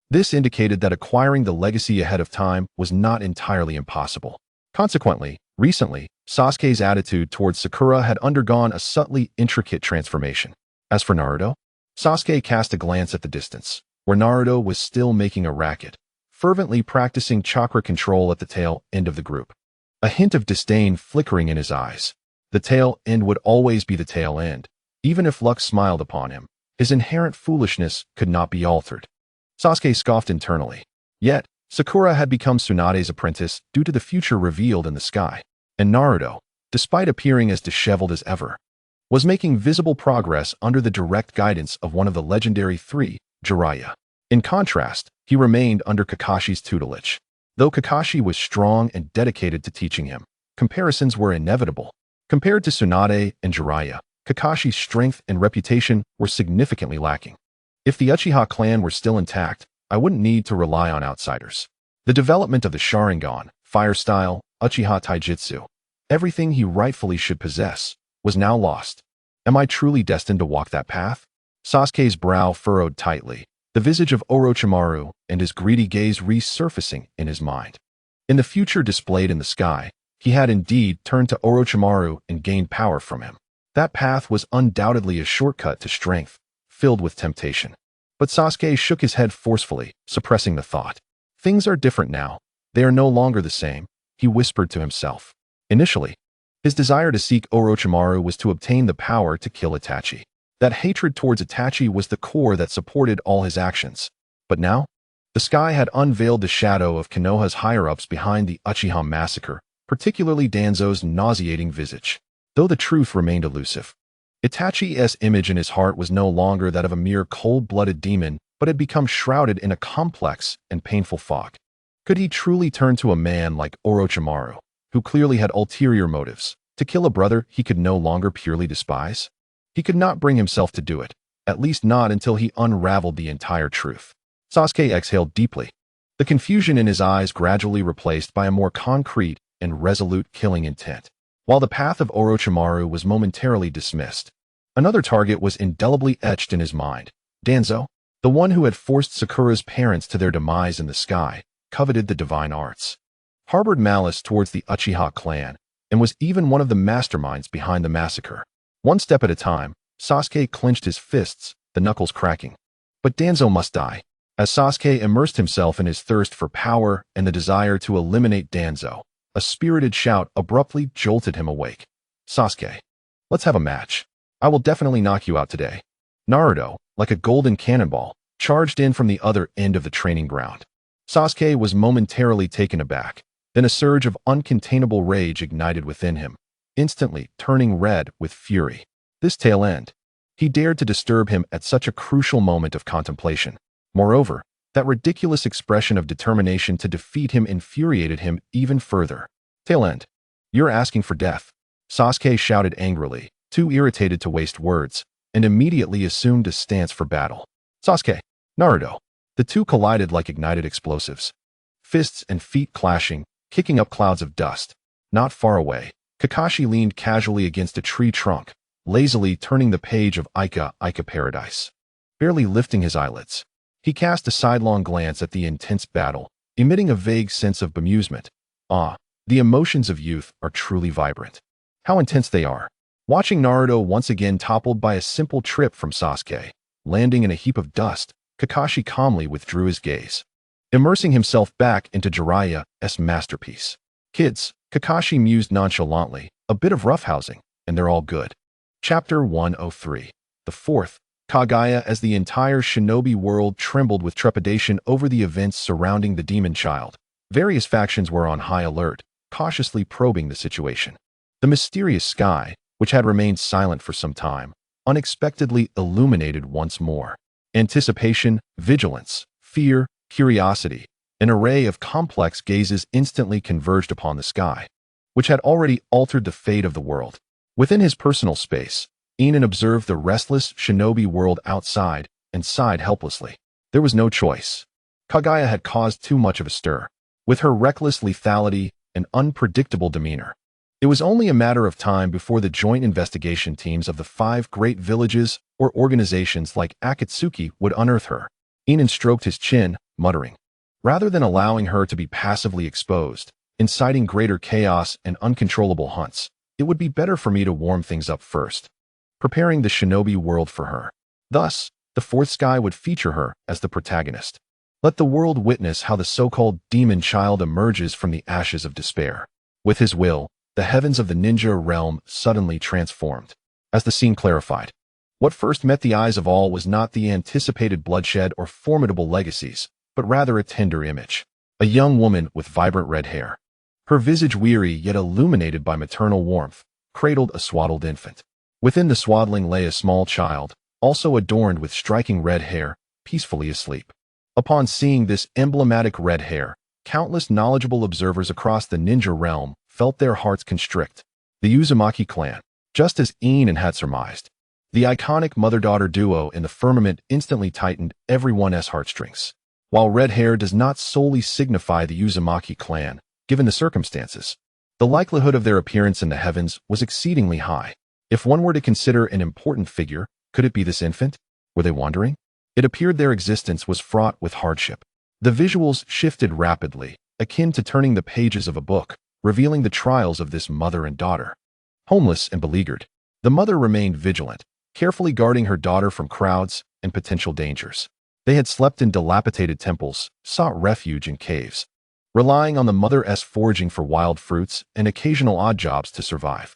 This indicated that acquiring the legacy ahead of time was not entirely impossible. Consequently, recently, Sasuke's attitude towards Sakura had undergone a subtly intricate transformation. As for Naruto, Sasuke cast a glance at the distance, where Naruto was still making a racket, fervently practicing chakra control at the tail end of the group. A hint of disdain flickering in his eyes. The tail end would always be the tail end. Even if luck smiled upon him, his inherent foolishness could not be altered. Sasuke scoffed internally. Yet, Sakura had become Tsunade's apprentice due to the future revealed in the sky. And Naruto, despite appearing as disheveled as ever, was making visible progress under the direct guidance of one of the legendary 3, Jiraiya. In contrast, he remained under Kakashi's tutelage. Though Kakashi was strong and dedicated to teaching him, comparisons were inevitable. Compared to Tsunade and Jiraiya, Kakashi's strength and reputation were significantly lacking. If the Uchiha clan were still intact, I wouldn't need to rely on outsiders. The development of the Sharingan, fire style, Uchiha Taijutsu, everything he rightfully should possess, was now lost. Am I truly destined to walk that path? Sasuke's brow furrowed tightly, the visage of Orochimaru and his greedy gaze resurfacing in his mind. In the future displayed in the sky, he had indeed turned to Orochimaru and gained power from him. That path was undoubtedly a shortcut to strength, filled with temptation. But Sasuke shook his head forcefully, suppressing the thought. Things are different now. They are no longer the same, he whispered to himself. Initially, his desire to seek Orochimaru was to obtain the power to kill Itachi. That hatred towards Itachi was the core that supported all his actions. But now, the sky had unveiled the shadow of Konoha's higher-ups behind the Uchiha Massacre, particularly Danzo's nauseating visage. Though the truth remained elusive, Itachi's image in his heart was no longer that of a mere cold-blooded demon, but had become shrouded in a complex and painful fog. Could he truly turn to a man like Orochimaru, who clearly had ulterior motives, to kill a brother he could no longer purely despise? He could not bring himself to do it, at least not until he unraveled the entire truth. Sasuke exhaled deeply, the confusion in his eyes gradually replaced by a more concrete and resolute killing intent. While the path of Orochimaru was momentarily dismissed, another target was indelibly etched in his mind. Danzo, the one who had forced Sakura's parents to their demise in the sky, coveted the divine arts, harbored malice towards the Uchiha clan, and was even one of the masterminds behind the massacre. One step at a time, Sasuke clenched his fists, the knuckles cracking. But Danzo must die. As Sasuke immersed himself in his thirst for power and the desire to eliminate Danzo, a spirited shout abruptly jolted him awake. Sasuke, let's have a match. I will definitely knock you out today. Naruto, like a golden cannonball, charged in from the other end of the training ground. Sasuke was momentarily taken aback. Then a surge of uncontainable rage ignited within him, instantly turning red with fury. This tail end. He dared to disturb him at such a crucial moment of contemplation. Moreover, that ridiculous expression of determination to defeat him infuriated him even further. Tail end. You're asking for death. Sasuke shouted angrily, too irritated to waste words, and immediately assumed a stance for battle. Sasuke, Naruto. The two collided like ignited explosives. Fists and feet clashing, kicking up clouds of dust. Not far away, Kakashi leaned casually against a tree trunk, lazily turning the page of Ika Paradise. Barely lifting his eyelids, he cast a sidelong glance at the intense battle, emitting a vague sense of bemusement. The emotions of youth are truly vibrant. How intense they are. Watching Naruto once again toppled by a simple trip from Sasuke, landing in a heap of dust, Kakashi calmly withdrew his gaze, immersing himself back into Jiraiya's masterpiece. Kids, Kakashi mused nonchalantly, a bit of roughhousing, and they're all good. Chapter 103. The Fourth, Kage. As the entire Shinobi world trembled with trepidation over the events surrounding the demon child, various factions were on high alert, cautiously probing the situation. The mysterious sky, which had remained silent for some time, unexpectedly illuminated once more. Anticipation, vigilance, fear, curiosity, an array of complex gazes instantly converged upon the sky, which had already altered the fate of the world. Within his personal space, Yin An observed the restless Shinobi world outside and sighed helplessly. There was no choice. Kage had caused too much of a stir. With her reckless lethality and unpredictable demeanor, it was only a matter of time before the joint investigation teams of the 5 great villages or organizations like Akatsuki would unearth her. Yin An stroked his chin, muttering, rather than allowing her to be passively exposed, inciting greater chaos and uncontrollable hunts, it would be better for me to warm things up first, preparing the Shinobi world for her. Thus, the fourth sky would feature her as the protagonist. Let the world witness how the so-called demon child emerges from the ashes of despair. With his will, the heavens of the ninja realm suddenly transformed. As the scene clarified, what first met the eyes of all was not the anticipated bloodshed or formidable legacies, but rather a tender image. A young woman with vibrant red hair. Her visage weary yet illuminated by maternal warmth, cradled a swaddled infant. Within the swaddling lay a small child, also adorned with striking red hair, peacefully asleep. Upon seeing this emblematic red hair, countless knowledgeable observers across the ninja realm felt their hearts constrict. The Uzumaki clan, just as Yin An had surmised. The iconic mother-daughter duo in the firmament instantly tightened everyone's heartstrings. While red hair does not solely signify the Uzumaki clan, given the circumstances, the likelihood of their appearance in the heavens was exceedingly high. If one were to consider an important figure, could it be this infant? Were they wandering? It appeared their existence was fraught with hardship. The visuals shifted rapidly, akin to turning the pages of a book, revealing the trials of this mother and daughter. Homeless and beleaguered, the mother remained vigilant, carefully guarding her daughter from crowds and potential dangers. They had slept in dilapidated temples, sought refuge in caves, relying on the mother's foraging for wild fruits and occasional odd jobs to survive.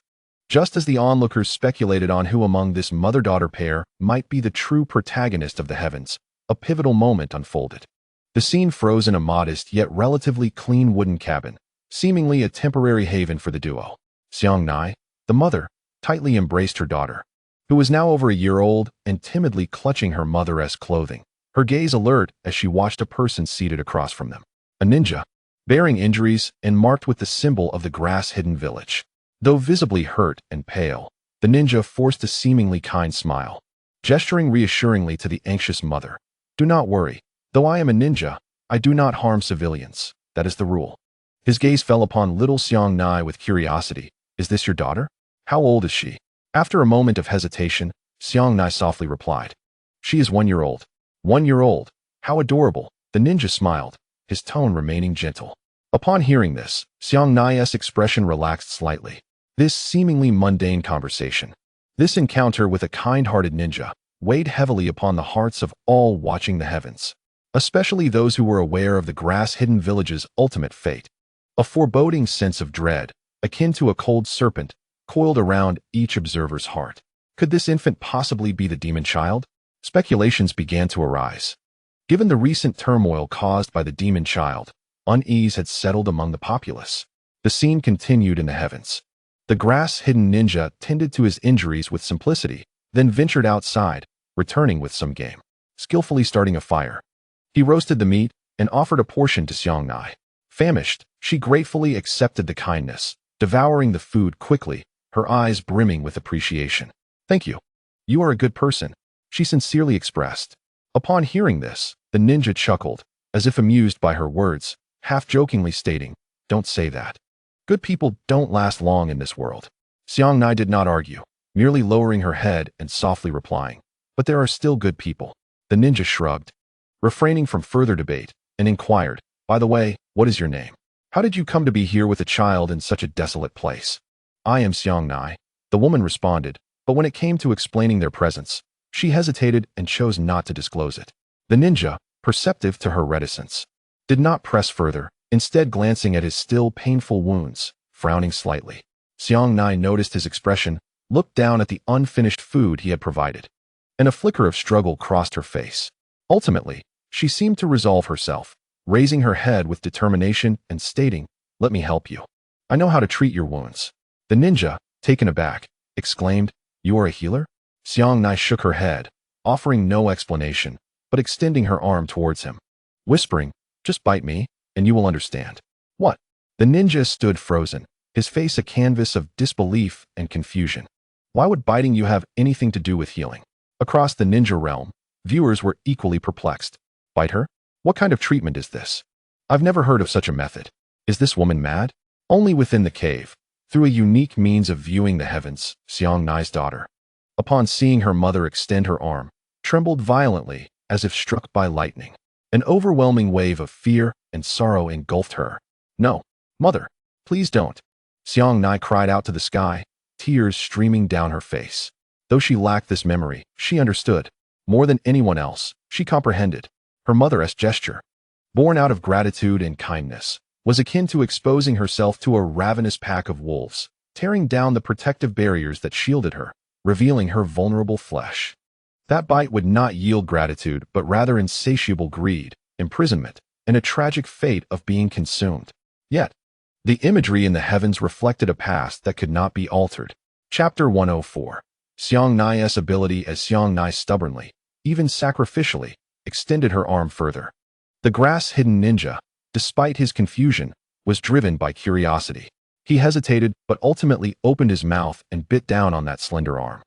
Just as the onlookers speculated on who among this mother-daughter pair might be the true protagonist of the heavens, a pivotal moment unfolded. The scene froze in a modest yet relatively clean wooden cabin, seemingly a temporary haven for the duo. Xiangnai, the mother, tightly embraced her daughter, who was now over a year old and timidly clutching her mother's clothing, her gaze alert as she watched a person seated across from them. A ninja, bearing injuries and marked with the symbol of the grass-hidden village. Though visibly hurt and pale, the ninja forced a seemingly kind smile, gesturing reassuringly to the anxious mother. "Do not worry. Though I am a ninja, I do not harm civilians. That is the rule." His gaze fell upon little Xiangnai with curiosity. "Is this your daughter? How old is she?" After a moment of hesitation, Xiangnai softly replied, "She is 1 year old." 1 year old. How adorable. The ninja smiled, his tone remaining gentle. Upon hearing this, Xiangnai's expression relaxed slightly. This seemingly mundane conversation, this encounter with a kind-hearted ninja, weighed heavily upon the hearts of all watching the heavens, especially those who were aware of the grass-hidden village's ultimate fate. A foreboding sense of dread, akin to a cold serpent, coiled around each observer's heart. Could this infant possibly be the demon child? Speculations began to arise. Given the recent turmoil caused by the demon child, unease had settled among the populace. The scene continued in the heavens. The grass-hidden ninja tended to his injuries with simplicity, then ventured outside, returning with some game, skillfully starting a fire. He roasted the meat and offered a portion to Xiangnai. Famished, she gratefully accepted the kindness, devouring the food quickly, her eyes brimming with appreciation. "Thank you. You are a good person," she sincerely expressed. Upon hearing this, the ninja chuckled, as if amused by her words, half-jokingly stating, "Don't say that. Good people don't last long in this world." Xiangnai did not argue, merely lowering her head and softly replying, "But there are still good people." The ninja shrugged, refraining from further debate, and inquired, "By the way, what is your name? How did you come to be here with a child in such a desolate place?" "I am Xiangnai," the woman responded, but when it came to explaining their presence, she hesitated and chose not to disclose it. The ninja, perceptive to her reticence, did not press further, instead glancing at his still painful wounds, frowning slightly. Xiangnai noticed his expression, looked down at the unfinished food he had provided, and a flicker of struggle crossed her face. Ultimately, she seemed to resolve herself, raising her head with determination and stating, "Let me help you. I know how to treat your wounds." The ninja, taken aback, exclaimed, "You are a healer?" Xiangnai shook her head, offering no explanation, but extending her arm towards him, whispering, "Just bite me, and you will understand." "What?" The ninja stood frozen, his face a canvas of disbelief and confusion. Why would biting you have anything to do with healing? Across the ninja realm, viewers were equally perplexed. "Bite her? What kind of treatment is this? I've never heard of such a method. Is this woman mad?" Only within the cave, through a unique means of viewing the heavens, Xiangnai's daughter, upon seeing her mother extend her arm, trembled violently as if struck by lightning. An overwhelming wave of fear and sorrow engulfed her. "No, mother, please don't." Xiangnai cried out to the sky, tears streaming down her face. Though she lacked this memory, she understood. More than anyone else, she comprehended. Her mother's gesture, born out of gratitude and kindness, was akin to exposing herself to a ravenous pack of wolves, tearing down the protective barriers that shielded her, revealing her vulnerable flesh. That bite would not yield gratitude, but rather insatiable greed, imprisonment, and a tragic fate of being consumed. Yet, the imagery in the heavens reflected a past that could not be altered. Chapter 104. Xiangnai's ability as Xiangnai stubbornly, even sacrificially, extended her arm further. The grass-hidden ninja, despite his confusion, was driven by curiosity. He hesitated, but ultimately opened his mouth and bit down on that slender arm.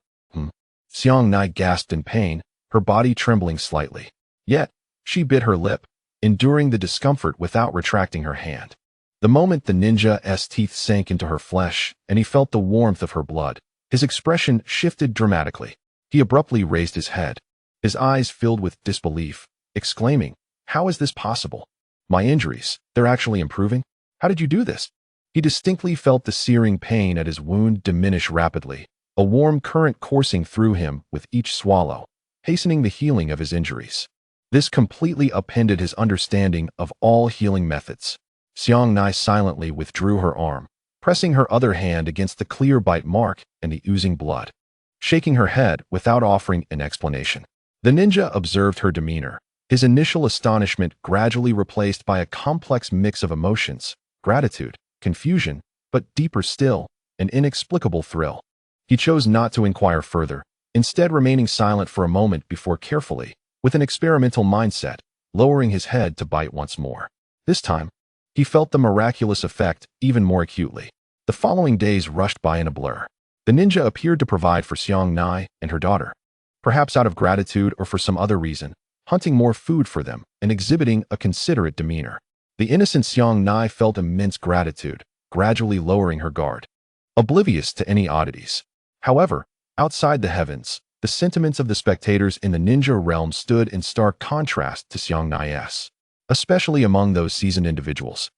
Xiangnai gasped in pain, her body trembling slightly. Yet, she bit her lip, enduring the discomfort without retracting her hand. The moment the ninja's teeth sank into her flesh and he felt the warmth of her blood, his expression shifted dramatically. He abruptly raised his head, his eyes filled with disbelief, exclaiming, "How is this possible?" My injuries, they're actually improving? How did you do this? He distinctly felt the searing pain at his wound diminish rapidly, a warm current coursing through him with each swallow, hastening the healing of his injuries. This completely upended his understanding of all healing methods. Xiang Nai silently withdrew her arm, pressing her other hand against the clear bite mark and the oozing blood, shaking her head without offering an explanation. The ninja observed her demeanor, his initial astonishment gradually replaced by a complex mix of emotions, gratitude, confusion, but deeper still, an inexplicable thrill. He chose not to inquire further, instead remaining silent for a moment before carefully, with an experimental mindset, lowering his head to bite once more. This time, he felt the miraculous effect even more acutely. The following days rushed by in a blur. The ninja appeared to provide for Xiang Nai and her daughter, perhaps out of gratitude or for some other reason, hunting more food for them and exhibiting a considerate demeanor. The innocent Xiang Nai felt immense gratitude, gradually lowering her guard, oblivious to any oddities. However, outside the heavens, the sentiments of the spectators in the ninja realm stood in stark contrast to Xiang Nai's, especially among those seasoned individuals,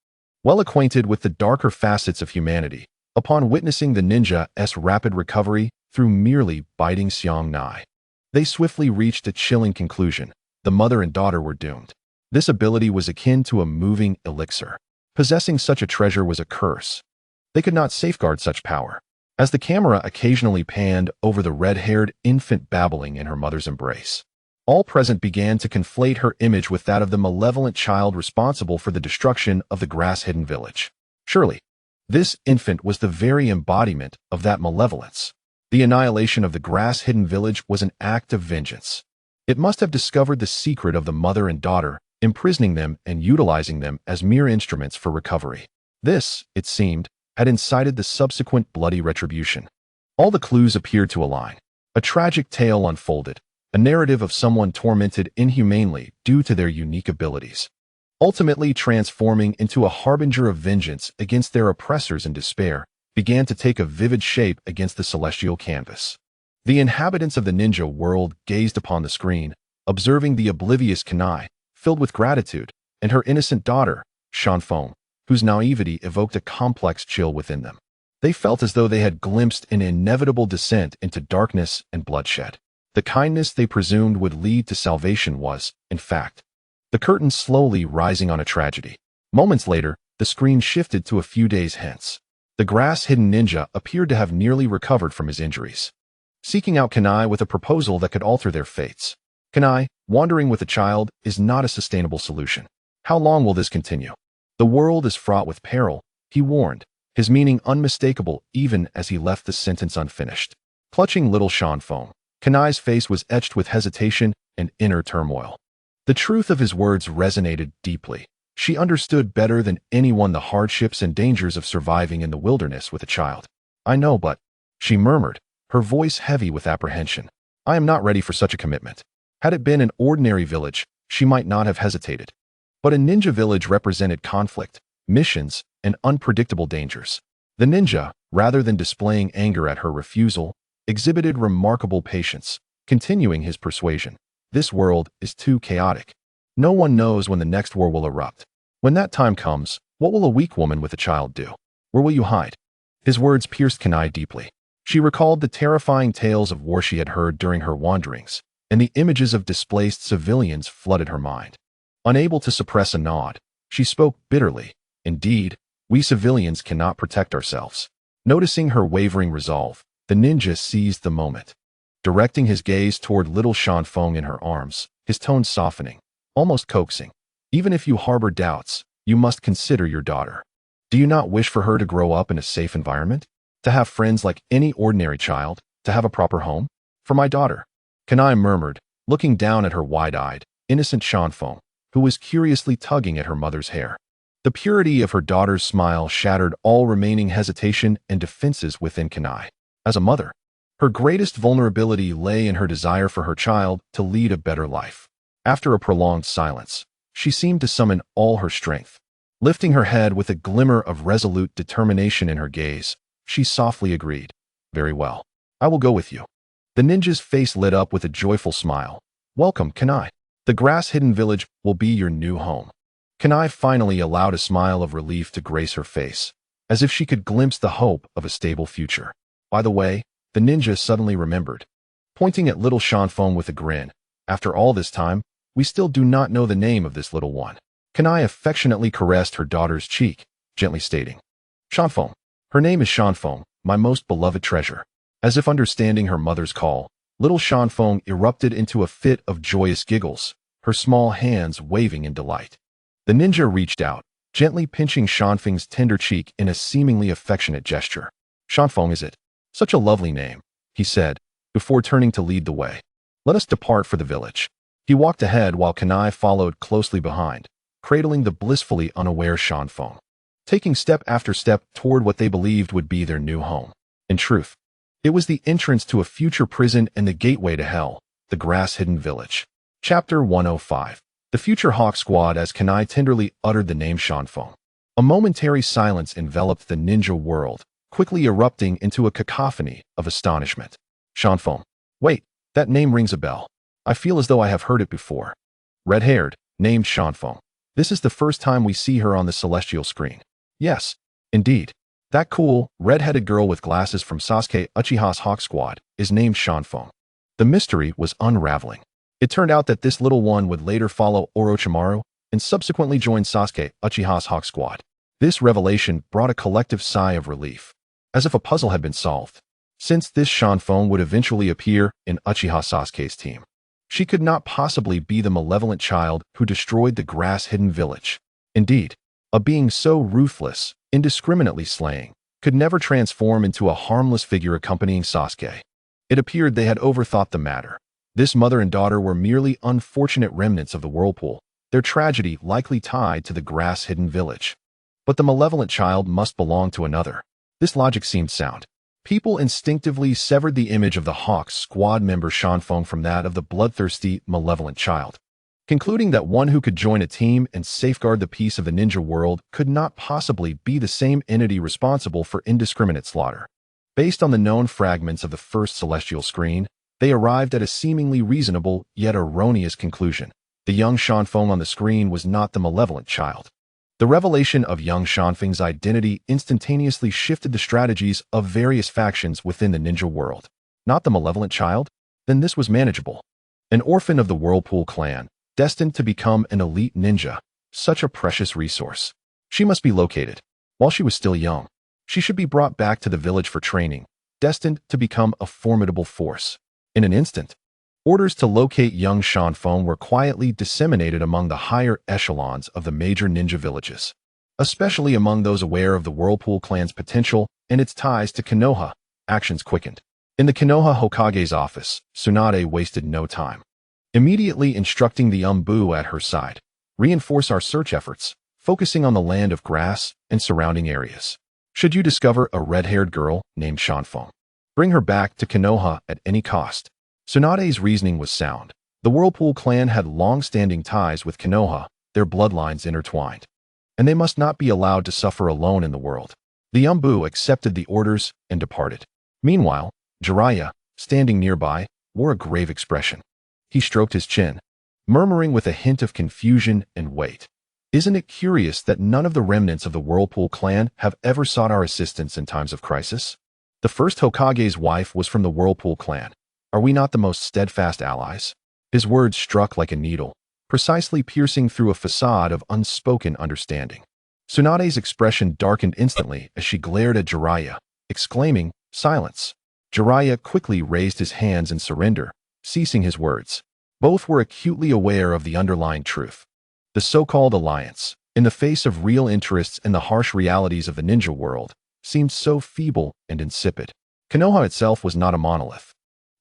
well acquainted with the darker facets of humanity. Upon witnessing the ninja's rapid recovery through merely biting Xiang Nai, they swiftly reached a chilling conclusion. The mother and daughter were doomed. This ability was akin to a moving elixir. Possessing such a treasure was a curse. They could not safeguard such power. As the camera occasionally panned over the red-haired infant babbling in her mother's embrace, all present began to conflate her image with that of the malevolent child responsible for the destruction of the grass-hidden village. Surely, this infant was the very embodiment of that malevolence. The annihilation of the grass-hidden village was an act of vengeance. It must have discovered the secret of the mother and daughter, imprisoning them and utilizing them as mere instruments for recovery. This, it seemed, had incited the subsequent bloody retribution. All the clues appeared to align. A tragic tale unfolded, a narrative of someone tormented inhumanely due to their unique abilities, ultimately transforming into a harbinger of vengeance against their oppressors in despair, began to take a vivid shape against the celestial canvas. The inhabitants of the ninja world gazed upon the screen, observing the oblivious Kanai, filled with gratitude, and her innocent daughter, Shanfeng, whose naivety evoked a complex chill within them. They felt as though they had glimpsed an inevitable descent into darkness and bloodshed. The kindness they presumed would lead to salvation was, in fact, the curtain slowly rising on a tragedy. Moments later, the screen shifted to a few days hence. The grass-hidden ninja appeared to have nearly recovered from his injuries, seeking out Kanai with a proposal that could alter their fates. Kanai, wandering with a child is not a sustainable solution. How long will this continue? The world is fraught with peril, he warned, his meaning unmistakable even as he left the sentence unfinished. Clutching little Shanfeng, Kanai's face was etched with hesitation and inner turmoil. The truth of his words resonated deeply. She understood better than anyone the hardships and dangers of surviving in the wilderness with a child. I know, but, she murmured, her voice heavy with apprehension. I am not ready for such a commitment. Had it been an ordinary village, she might not have hesitated. But a ninja village represented conflict, missions, and unpredictable dangers. The ninja, rather than displaying anger at her refusal, exhibited remarkable patience, continuing his persuasion. This world is too chaotic. No one knows when the next war will erupt. When that time comes, what will a weak woman with a child do? Where will you hide? His words pierced Kanai deeply. She recalled the terrifying tales of war she had heard during her wanderings, and the images of displaced civilians flooded her mind. Unable to suppress a nod, she spoke bitterly. Indeed, we civilians cannot protect ourselves. Noticing her wavering resolve, the ninja seized the moment, directing his gaze toward little Shanfeng in her arms, his tone softening, almost coaxing. Even if you harbor doubts, you must consider your daughter. Do you not wish for her to grow up in a safe environment? To have friends like any ordinary child? To have a proper home? For my daughter, Kanai murmured, looking down at her wide-eyed, innocent Shanfeng, who was curiously tugging at her mother's hair. The purity of her daughter's smile shattered all remaining hesitation and defenses within Kanai. As a mother, her greatest vulnerability lay in her desire for her child to lead a better life. After a prolonged silence, she seemed to summon all her strength. Lifting her head with a glimmer of resolute determination in her gaze, she softly agreed. Very well. I will go with you. The ninja's face lit up with a joyful smile. Welcome, Kanai. The grass-hidden village will be your new home. Kunai finally allowed a smile of relief to grace her face, as if she could glimpse the hope of a stable future. By the way, the ninja suddenly remembered, pointing at little Shanfeng with a grin. After all this time, we still do not know the name of this little one. Kunai affectionately caressed her daughter's cheek, gently stating, Shanfeng. Her name is Shanfeng, my most beloved treasure. As if understanding her mother's call, little Shanfeng erupted into a fit of joyous giggles, her small hands waving in delight. The ninja reached out, gently pinching Shanfeng's tender cheek in a seemingly affectionate gesture. Shanfeng, is it? Such a lovely name, he said, before turning to lead the way. Let us depart for the village. He walked ahead while Kunai followed closely behind, cradling the blissfully unaware Shanfeng, taking step after step toward what they believed would be their new home. In truth, it was the entrance to a future prison and the gateway to hell, the grass-hidden village. Chapter 105. The future Hawk Squad. As Kunai tenderly uttered the name Shanfeng, a momentary silence enveloped the ninja world, quickly erupting into a cacophony of astonishment. Shanfeng. Wait, that name rings a bell. I feel as though I have heard it before. Red-haired, named Shanfeng. This is the first time we see her on the celestial screen. Yes, indeed. That cool, red-headed girl with glasses from Sasuke Uchiha's Hawk Squad is named Shanfeng. The mystery was unraveling. It turned out that this little one would later follow Orochimaru and subsequently join Sasuke Uchiha's Hawk Squad. This revelation brought a collective sigh of relief, as if a puzzle had been solved. Since this Shanfeng would eventually appear in Uchiha Sasuke's team, she could not possibly be the malevolent child who destroyed the grass-hidden village. Indeed, a being so ruthless, indiscriminately slaying, could never transform into a harmless figure accompanying Sasuke. It appeared they had overthought the matter. This mother and daughter were merely unfortunate remnants of the whirlpool, their tragedy likely tied to the grass-hidden village. But the malevolent child must belong to another. This logic seemed sound. People instinctively severed the image of the Hawks Squad member Shanfeng from that of the bloodthirsty, malevolent child, concluding that one who could join a team and safeguard the peace of the ninja world could not possibly be the same entity responsible for indiscriminate slaughter. Based on the known fragments of the first celestial screen, they arrived at a seemingly reasonable yet erroneous conclusion. The young Shanfeng on the screen was not the malevolent child. The revelation of young Shanfeng's identity instantaneously shifted the strategies of various factions within the ninja world. Not the malevolent child? Then this was manageable. An orphan of the Whirlpool clan, destined to become an elite ninja, such a precious resource. She must be located. While she was still young, she should be brought back to the village for training, destined to become a formidable force. In an instant, orders to locate young Shanfeng were quietly disseminated among the higher echelons of the major ninja villages, especially among those aware of the Whirlpool clan's potential and its ties to Konoha. Actions quickened. In the Konoha Hokage's office, Tsunade wasted no time, immediately instructing the Umbu at her side, reinforce our search efforts, focusing on the land of grass and surrounding areas. Should you discover a red-haired girl named Shanfeng, bring her back to Konoha at any cost. Tsunade's reasoning was sound. The Whirlpool clan had long-standing ties with Konoha, their bloodlines intertwined, and they must not be allowed to suffer alone in the world. The Umbu accepted the orders and departed. Meanwhile, Jiraiya, standing nearby, wore a grave expression. He stroked his chin, murmuring with a hint of confusion and weight. Isn't it curious that none of the remnants of the Whirlpool clan have ever sought our assistance in times of crisis? The first Hokage's wife was from the Whirlpool clan. Are we not the most steadfast allies? His words struck like a needle, precisely piercing through a facade of unspoken understanding. Tsunade's expression darkened instantly as she glared at Jiraiya, exclaiming, "Silence!" Jiraiya quickly raised his hands in surrender, ceasing his words. Both were acutely aware of the underlying truth. The so-called alliance, in the face of real interests and the harsh realities of the ninja world, seemed so feeble and insipid. Konoha itself was not a monolith.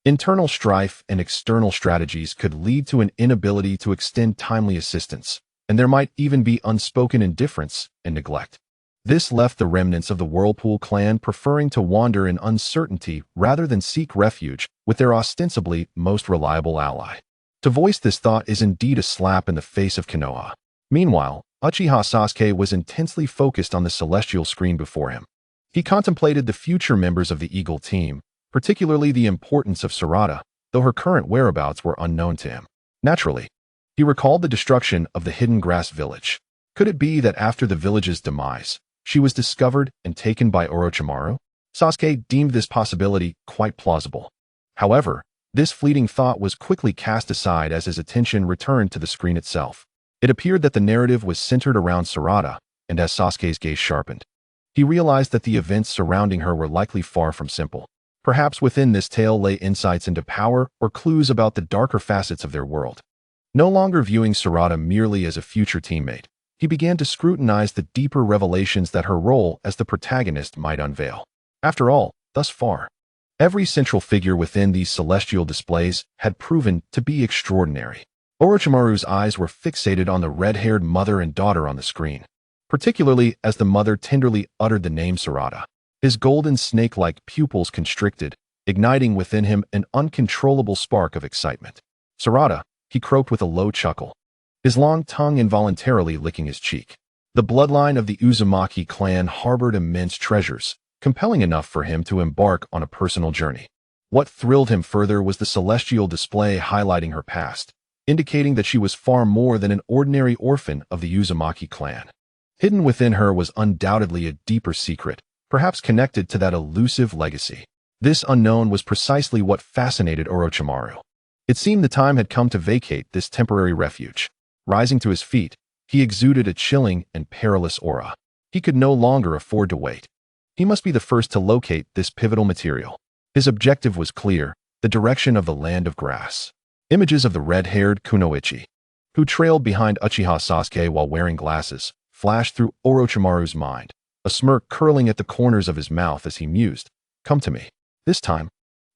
Internal strife and external strategies could lead to an inability to extend timely assistance, and there might even be unspoken indifference and neglect. This left the remnants of the Whirlpool clan preferring to wander in uncertainty rather than seek refuge with their ostensibly most reliable ally. To voice this thought is indeed a slap in the face of Konoha. Meanwhile, Uchiha Sasuke was intensely focused on the celestial screen before him. He contemplated the future members of the Eagle team, particularly the importance of Sarada, though her current whereabouts were unknown to him. Naturally, he recalled the destruction of the Hidden Grass Village, Could it be that after the village's demise, she was discovered and taken by Orochimaru? Sasuke deemed this possibility quite plausible. However, this fleeting thought was quickly cast aside as his attention returned to the screen itself. It appeared that the narrative was centered around Sarada, and as Sasuke's gaze sharpened, he realized that the events surrounding her were likely far from simple. Perhaps within this tale lay insights into power or clues about the darker facets of their world. No longer viewing Sarada merely as a future teammate, he began to scrutinize the deeper revelations that her role as the protagonist might unveil. After all, thus far, every central figure within these celestial displays had proven to be extraordinary. Orochimaru's eyes were fixated on the red-haired mother and daughter on the screen, particularly as the mother tenderly uttered the name Sarada. His golden snake-like pupils constricted, igniting within him an uncontrollable spark of excitement. Sarada, he croaked with a low chuckle, his long tongue involuntarily licking his cheek. The bloodline of the Uzumaki clan harbored immense treasures, compelling enough for him to embark on a personal journey. What thrilled him further was the celestial display highlighting her past, indicating that she was far more than an ordinary orphan of the Uzumaki clan. Hidden within her was undoubtedly a deeper secret, perhaps connected to that elusive legacy. This unknown was precisely what fascinated Orochimaru. It seemed the time had come to vacate this temporary refuge. Rising to his feet, he exuded a chilling and perilous aura. He could no longer afford to wait. He must be the first to locate this pivotal material. His objective was clear: the direction of the land of grass. Images of the red-haired kunoichi, who trailed behind Uchiha Sasuke while wearing glasses, flashed through Orochimaru's mind, a smirk curling at the corners of his mouth as he mused, "Come to me. This time,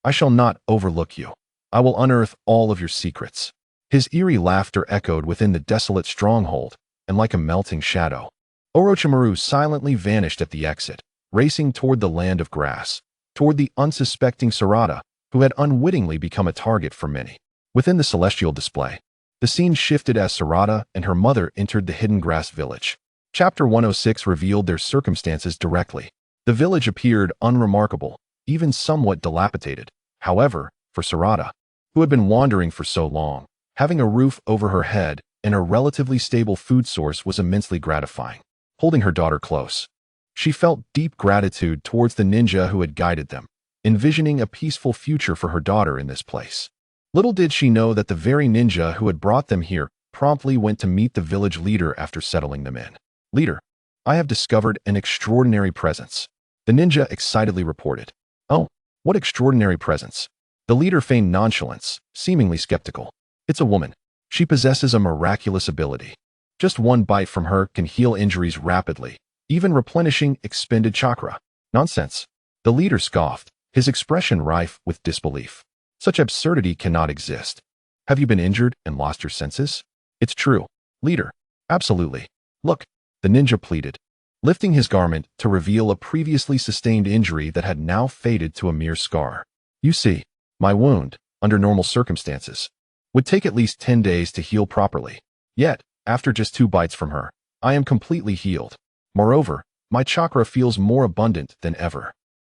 I shall not overlook you. I will unearth all of your secrets." His eerie laughter echoed within the desolate stronghold, and like a melting shadow, Orochimaru silently vanished at the exit, racing toward the land of grass, toward the unsuspecting Sarada, who had unwittingly become a target for many. Within the celestial display, the scene shifted as Sarada and her mother entered the hidden grass village. Chapter 106 revealed their circumstances directly. The village appeared unremarkable, even somewhat dilapidated. However, for Sarada, who had been wandering for so long, having a roof over her head and a relatively stable food source was immensely gratifying. Holding her daughter close, she felt deep gratitude towards the ninja who had guided them, envisioning a peaceful future for her daughter in this place. Little did she know that the very ninja who had brought them here promptly went to meet the village leader after settling them in. "Leader, I have discovered an extraordinary presence," the ninja excitedly reported. "Oh, what extraordinary presence?" The leader feigned nonchalance, seemingly skeptical. "It's a woman. She possesses a miraculous ability. Just one bite from her can heal injuries rapidly, even replenishing expended chakra." "Nonsense," the leader scoffed, his expression rife with disbelief. "Such absurdity cannot exist. Have you been injured and lost your senses?" "It's true, leader. Absolutely. Look," the ninja pleaded, lifting his garment to reveal a previously sustained injury that had now faded to a mere scar. "You see, my wound, under normal circumstances, would take at least 10 days to heal properly. Yet, after just 2 bites from her, I am completely healed. Moreover, my chakra feels more abundant than ever."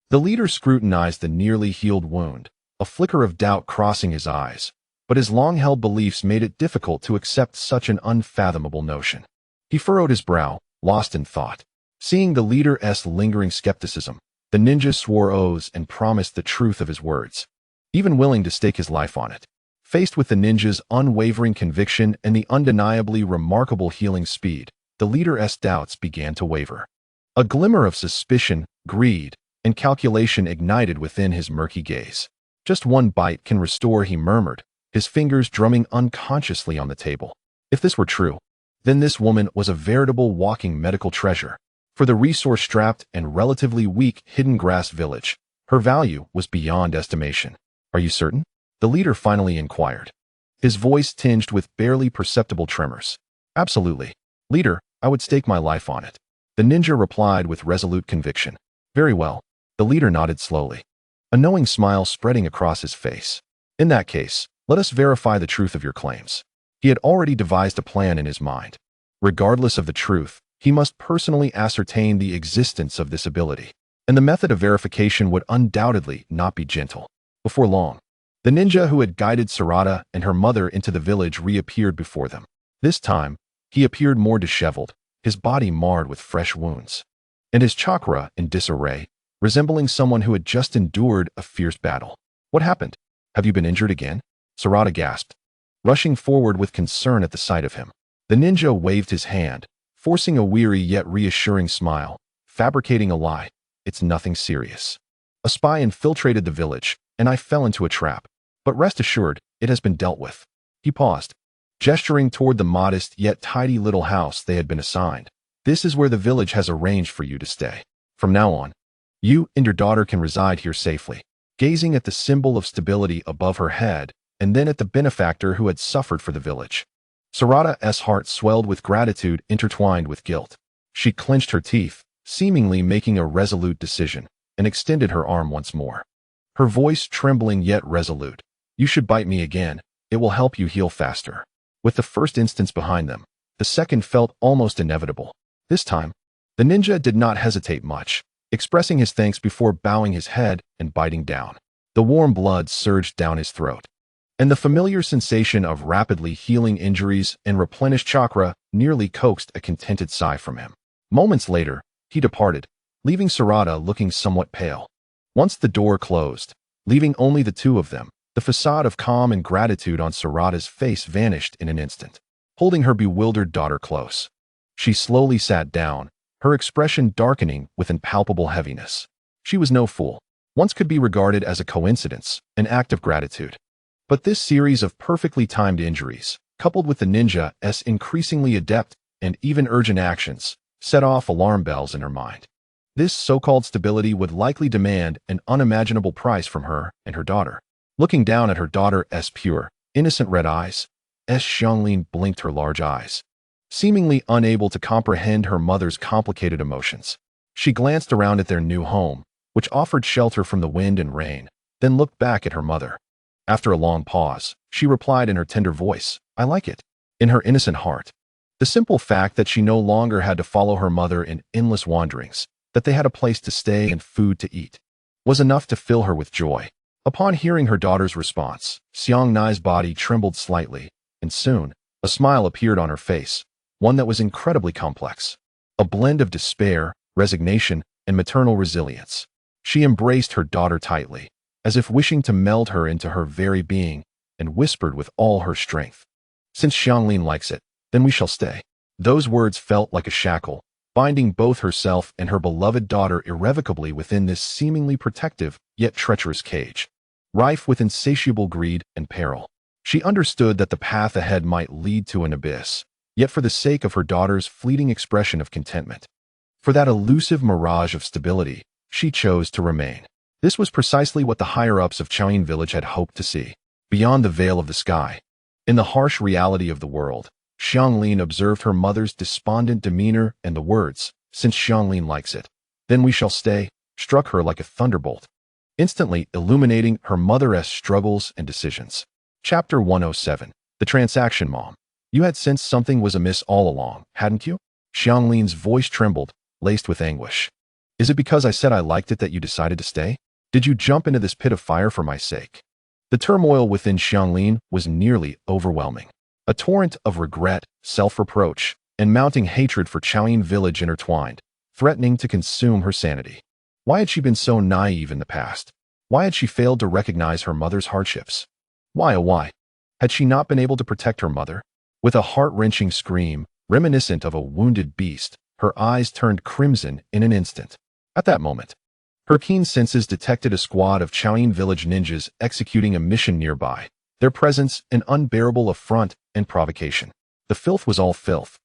The leader scrutinized the nearly healed wound, a flicker of doubt crossing his eyes, but his long-held beliefs made it difficult to accept such an unfathomable notion. He furrowed his brow, lost in thought. Seeing the leader's lingering skepticism, the ninja swore oaths and promised the truth of his words, even willing to stake his life on it. Faced with the ninja's unwavering conviction and the undeniably remarkable healing speed, the leader's doubts began to waver. A glimmer of suspicion, greed, and calculation ignited within his murky gaze. "Just one bite can restore," he murmured, his fingers drumming unconsciously on the table. If this were true, then this woman was a veritable walking medical treasure. For the resource-strapped and relatively weak hidden grass village, her value was beyond estimation. "Are you certain?" the leader finally inquired, his voice tinged with barely perceptible tremors. "Absolutely. Leader, I would stake my life on it," the ninja replied with resolute conviction. "Very well," the leader nodded slowly, a knowing smile spreading across his face. "In that case, let us verify the truth of your claims." He had already devised a plan in his mind. Regardless of the truth, he must personally ascertain the existence of this ability, and the method of verification would undoubtedly not be gentle. Before long, the ninja who had guided Sarada and her mother into the village reappeared before them. This time, he appeared more disheveled, his body marred with fresh wounds, and his chakra in disarray, resembling someone who had just endured a fierce battle. What happened? Have you been injured again? Sarada gasped, rushing forward with concern at the sight of him. The ninja waved his hand, forcing a weary yet reassuring smile, fabricating a lie. It's nothing serious. A spy infiltrated the village, and I fell into a trap. But rest assured, it has been dealt with. He paused, gesturing toward the modest yet tidy little house they had been assigned. This is where the village has arranged for you to stay. From now on, you and your daughter can reside here safely. Gazing at the symbol of stability above her head, and then at the benefactor who had suffered for the village, Sarada's heart swelled with gratitude intertwined with guilt. She clenched her teeth, seemingly making a resolute decision, and extended her arm once more. Her voice trembling yet resolute. You should bite me again. It will help you heal faster. With the first instance behind them, the second felt almost inevitable. This time, the ninja did not hesitate much, expressing his thanks before bowing his head and biting down. The warm blood surged down his throat, and the familiar sensation of rapidly healing injuries and replenished chakra nearly coaxed a contented sigh from him. Moments later, he departed, leaving Sarada looking somewhat pale. Once the door closed, leaving only the two of them, the facade of calm and gratitude on Sarada's face vanished in an instant. Holding her bewildered daughter close, she slowly sat down, her expression darkening with impalpable heaviness. She was no fool. Once could be regarded as a coincidence, an act of gratitude. But this series of perfectly timed injuries, coupled with the ninja's increasingly adept and even urgent actions, set off alarm bells in her mind. This so-called stability would likely demand an unimaginable price from her and her daughter. Looking down at her daughter's pure, innocent red eyes, Xianglin blinked her large eyes, seemingly unable to comprehend her mother's complicated emotions. She glanced around at their new home, which offered shelter from the wind and rain, then looked back at her mother. After a long pause, she replied in her tender voice, I like it. In her innocent heart, the simple fact that she no longer had to follow her mother in endless wanderings, that they had a place to stay and food to eat, was enough to fill her with joy. Upon hearing her daughter's response, Xiang Nai's body trembled slightly, and soon, a smile appeared on her face, one that was incredibly complex. A blend of despair, resignation, and maternal resilience. She embraced her daughter tightly, as if wishing to meld her into her very being, and whispered with all her strength, Since Xianglin likes it, then we shall stay. Those words felt like a shackle, binding both herself and her beloved daughter irrevocably within this seemingly protective, yet treacherous cage, rife with insatiable greed and peril. She understood that the path ahead might lead to an abyss, yet for the sake of her daughter's fleeting expression of contentment, for that elusive mirage of stability, she chose to remain. This was precisely what the higher-ups of Chaoyin village had hoped to see. Beyond the veil of the sky, in the harsh reality of the world, Xianglin observed her mother's despondent demeanor, and the words, Since Xianglin likes it, then we shall stay, struck her like a thunderbolt, instantly illuminating her mother's struggles and decisions. Chapter 107. The Transaction Mom. You had sensed something was amiss all along, hadn't you? Xianglin's voice trembled, laced with anguish. Is it because I said I liked it that you decided to stay? Did you jump into this pit of fire for my sake? The turmoil within Xianglin was nearly overwhelming. A torrent of regret, self-reproach, and mounting hatred for Chaoyin village intertwined, threatening to consume her sanity. Why had she been so naive in the past? Why had she failed to recognize her mother's hardships? Why, oh why, had she not been able to protect her mother? With a heart-wrenching scream, reminiscent of a wounded beast, her eyes turned crimson in an instant. At that moment, her keen senses detected a squad of Chaoyin village ninjas executing a mission nearby, their presence an unbearable affront and provocation. The filth was all filth.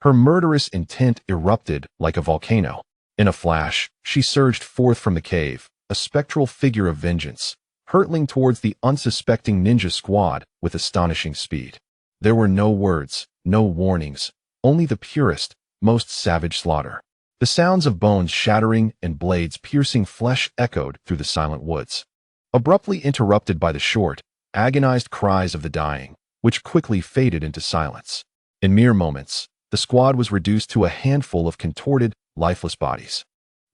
Her murderous intent erupted like a volcano. In a flash, she surged forth from the cave, a spectral figure of vengeance, hurtling towards the unsuspecting ninja squad with astonishing speed. There were no words, no warnings, only the purest, most savage slaughter. The sounds of bones shattering and blades piercing flesh echoed through the silent woods, abruptly interrupted by the short, agonized cries of the dying, which quickly faded into silence. In mere moments, the squad was reduced to a handful of contorted, lifeless bodies.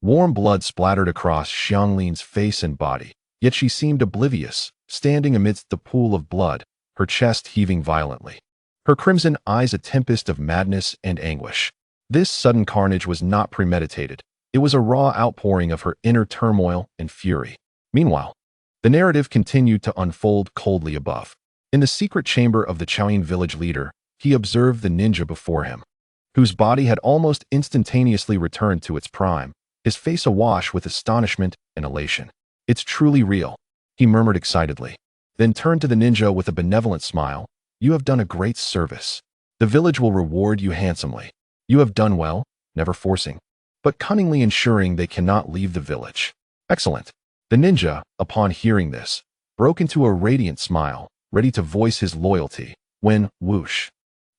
Warm blood splattered across Xianglin's face and body, yet she seemed oblivious, standing amidst the pool of blood, her chest heaving violently, her crimson eyes a tempest of madness and anguish. This sudden carnage was not premeditated. It was a raw outpouring of her inner turmoil and fury. Meanwhile, the narrative continued to unfold coldly above. In the secret chamber of the Chaoyin village leader, he observed the ninja before him, whose body had almost instantaneously returned to its prime, his face awash with astonishment and elation. "It's truly real," he murmured excitedly, then turned to the ninja with a benevolent smile. "You have done a great service. The village will reward you handsomely. You have done well, never forcing, but cunningly ensuring they cannot leave the village." "Excellent." The ninja, upon hearing this, broke into a radiant smile, ready to voice his loyalty, when, whoosh,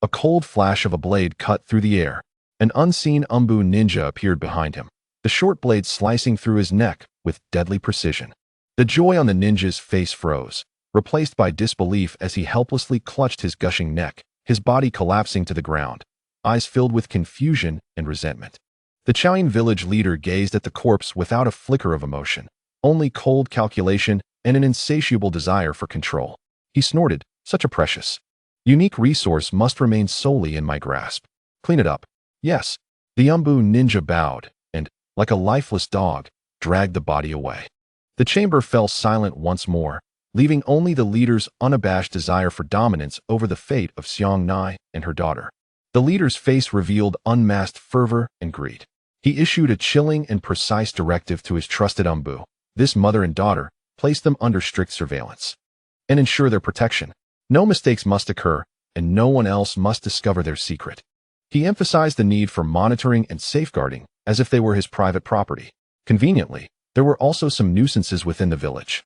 a cold flash of a blade cut through the air. An unseen Umbu ninja appeared behind him, the short blade slicing through his neck with deadly precision. The joy on the ninja's face froze, replaced by disbelief as he helplessly clutched his gushing neck, his body collapsing to the ground, eyes filled with confusion and resentment. The Chaoyin village leader gazed at the corpse without a flicker of emotion, only cold calculation and an insatiable desire for control. He snorted, "Such a precious, unique resource must remain solely in my grasp. Clean it up." "Yes." The Umbu ninja bowed and, like a lifeless dog, dragged the body away. The chamber fell silent once more, leaving only the leader's unabashed desire for dominance over the fate of Xiangnai and her daughter. The leader's face revealed unmasked fervor and greed. He issued a chilling and precise directive to his trusted Umbu, this mother and daughter, place them under strict surveillance and ensure their protection. No mistakes must occur, and no one else must discover their secret. He emphasized the need for monitoring and safeguarding, as if they were his private property. Conveniently, there were also some nuisances within the village.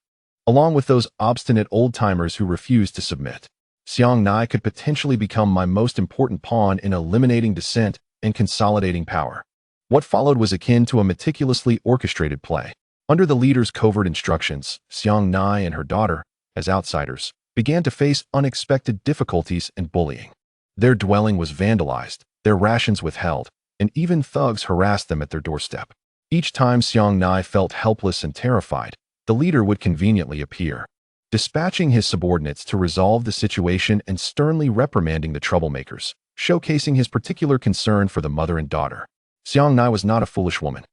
Along with those obstinate old-timers who refused to submit, Xiangnai could potentially become my most important pawn in eliminating dissent and consolidating power. What followed was akin to a meticulously orchestrated play. Under the leader's covert instructions, Xiangnai and her daughter, as outsiders, began to face unexpected difficulties and bullying. Their dwelling was vandalized, their rations withheld, and even thugs harassed them at their doorstep. Each time Xiangnai felt helpless and terrified, the leader would conveniently appear, dispatching his subordinates to resolve the situation and sternly reprimanding the troublemakers, showcasing his particular concern for the mother and daughter. Xiangnai was not a foolish woman.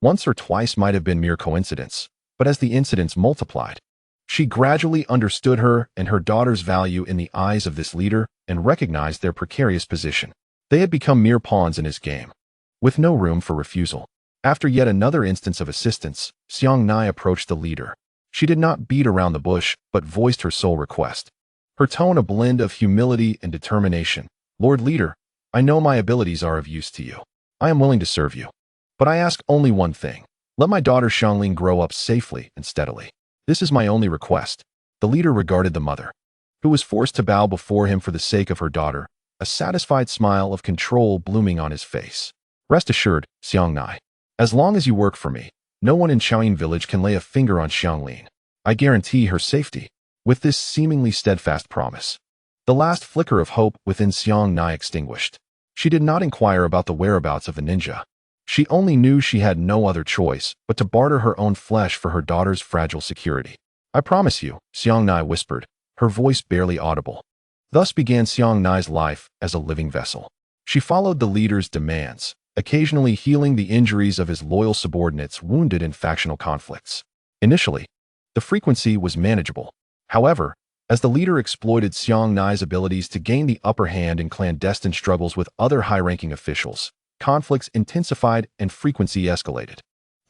Once or twice might have been mere coincidence, but as the incidents multiplied, she gradually understood her and her daughter's value in the eyes of this leader and recognized their precarious position. They had become mere pawns in his game, with no room for refusal. After yet another instance of assistance, Xiangnai approached the leader. She did not beat around the bush, but voiced her sole request. Her tone a blend of humility and determination. "Lord Leader, I know my abilities are of use to you. I am willing to serve you. But I ask only one thing. Let my daughter Xiangling grow up safely and steadily. This is my only request." The leader regarded the mother, who was forced to bow before him for the sake of her daughter, a satisfied smile of control blooming on his face. "Rest assured, Xiangnai, as long as you work for me, no one in Chaoyin village can lay a finger on Xiangling. I guarantee her safety." With this seemingly steadfast promise, the last flicker of hope within Xiangnai extinguished. She did not inquire about the whereabouts of the ninja. She only knew she had no other choice but to barter her own flesh for her daughter's fragile security. "I promise you," Xiangnai whispered, her voice barely audible. Thus began Xiangnai's life as a living vessel. She followed the leader's demands, occasionally healing the injuries of his loyal subordinates wounded in factional conflicts. Initially, the frequency was manageable. However, as the leader exploited Xiangnai's abilities to gain the upper hand in clandestine struggles with other high-ranking officials, conflicts intensified and frequency escalated.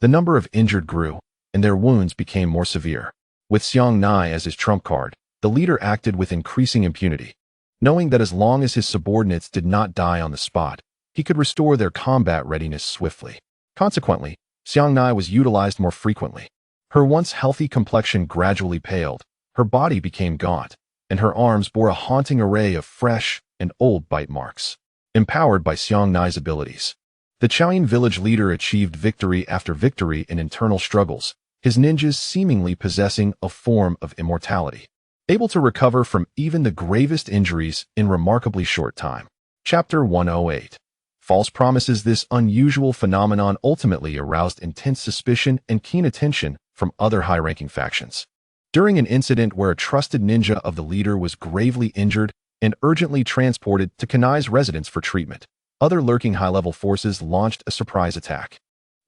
The number of injured grew, and their wounds became more severe. With Xiangnai as his trump card, the leader acted with increasing impunity, knowing that as long as his subordinates did not die on the spot, he could restore their combat readiness swiftly. Consequently, Xiangnai was utilized more frequently. Her once healthy complexion gradually paled, her body became gaunt, and her arms bore a haunting array of fresh and old bite marks. Empowered by Xiangnai's abilities, the Chaoyin village leader achieved victory after victory in internal struggles, his ninjas seemingly possessing a form of immortality, able to recover from even the gravest injuries in remarkably short time. Chapter 108. False promises. This unusual phenomenon ultimately aroused intense suspicion and keen attention from other high-ranking factions. During an incident where a trusted ninja of the leader was gravely injured and urgently transported to Kanai's residence for treatment, Other lurking high-level forces launched a surprise attack.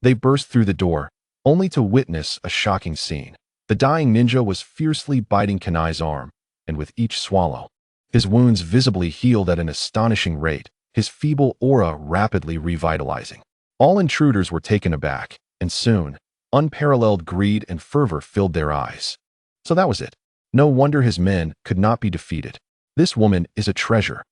They burst through the door, only to witness a shocking scene. The dying ninja was fiercely biting Kanai's arm, and with each swallow, his wounds visibly healed at an astonishing rate, his feeble aura rapidly revitalizing. All intruders were taken aback, and soon, unparalleled greed and fervor filled their eyes. So that was it. No wonder his men could not be defeated. This woman is a treasure.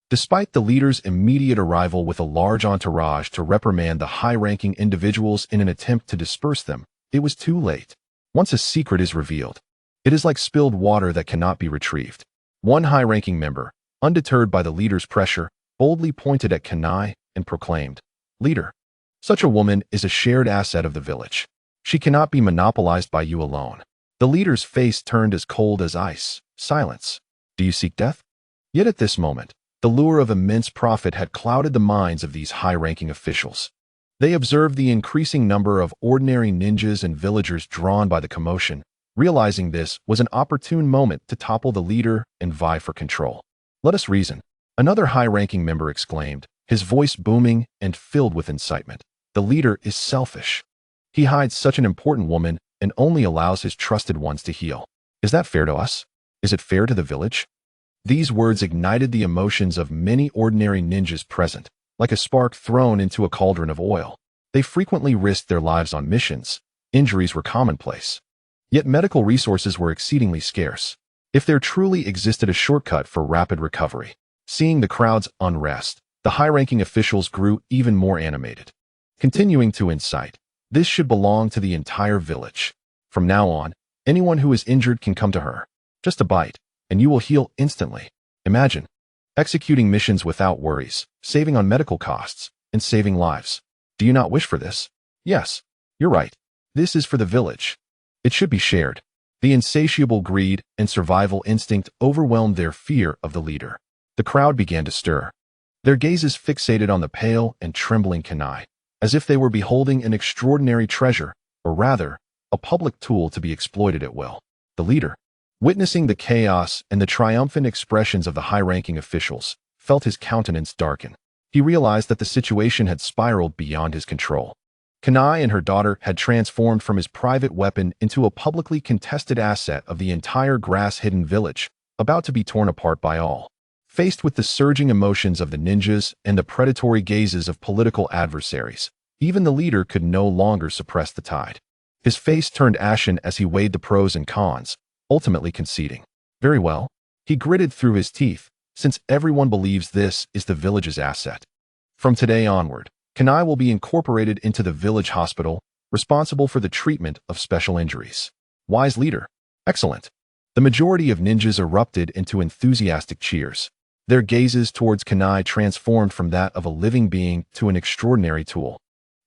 Despite the leader's immediate arrival with a large entourage to reprimand the high-ranking individuals in an attempt to disperse them, it was too late. Once a secret is revealed, it is like spilled water that cannot be retrieved. One high-ranking member, undeterred by the leader's pressure, boldly pointed at Kanai and proclaimed, "Leader, such a woman is a shared asset of the village. She cannot be monopolized by you alone." The leader's face turned as cold as ice. Silence. Do you seek death? Yet at this moment, the lure of immense profit had clouded the minds of these high-ranking officials. They observed the increasing number of ordinary ninjas and villagers drawn by the commotion, realizing this was an opportune moment to topple the leader and vie for control. "Let us reason," another high-ranking member exclaimed, his voice booming and filled with incitement. "The leader is selfish. He hides such an important woman and only allows his trusted ones to heal. Is that fair to us? Is it fair to the village?" These words ignited the emotions of many ordinary ninjas present, like a spark thrown into a cauldron of oil. They frequently risked their lives on missions. Injuries were commonplace. Yet medical resources were exceedingly scarce. If there truly existed a shortcut for rapid recovery. Seeing the crowd's unrest, the high-ranking officials grew even more animated. Continuing to incite, "This should belong to the entire village. From now on, anyone who is injured can come to her. Just a bite, and you will heal instantly. Imagine executing missions without worries, saving on medical costs, and saving lives. Do you not wish for this? Yes, you're right. This is for the village. It should be shared." The insatiable greed and survival instinct overwhelmed their fear of the leader. The crowd began to stir, their gazes fixated on the pale and trembling Kanai, as if they were beholding an extraordinary treasure, or rather, a public tool to be exploited at will. The leader, witnessing the chaos and the triumphant expressions of the high-ranking officials, felt his countenance darken. He realized that the situation had spiraled beyond his control. Kanai and her daughter had transformed from his private weapon into a publicly contested asset of the entire grass-hidden village, about to be torn apart by all. Faced with the surging emotions of the ninjas and the predatory gazes of political adversaries, even the leader could no longer suppress the tide. His face turned ashen as he weighed the pros and cons, ultimately conceding. "Very well," he gritted through his teeth, "since everyone believes this is the village's asset. From today onward, Kanai will be incorporated into the village hospital, responsible for the treatment of special injuries." Wise leader. Excellent. The majority of ninjas erupted into enthusiastic cheers. Their gazes towards Kanai transformed from that of a living being to an extraordinary tool,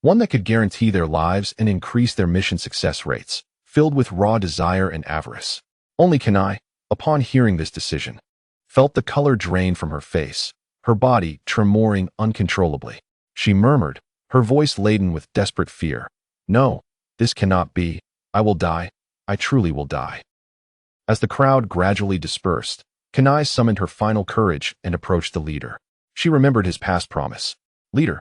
one that could guarantee their lives and increase their mission success rates, filled with raw desire and avarice. Only Kanai, upon hearing this decision, felt the color drain from her face, her body tremoring uncontrollably. She murmured, her voice laden with desperate fear, "No, this cannot be. I will die. I truly will die." As the crowd gradually dispersed, Kanai summoned her final courage and approached the leader. She remembered his past promise. "Leader,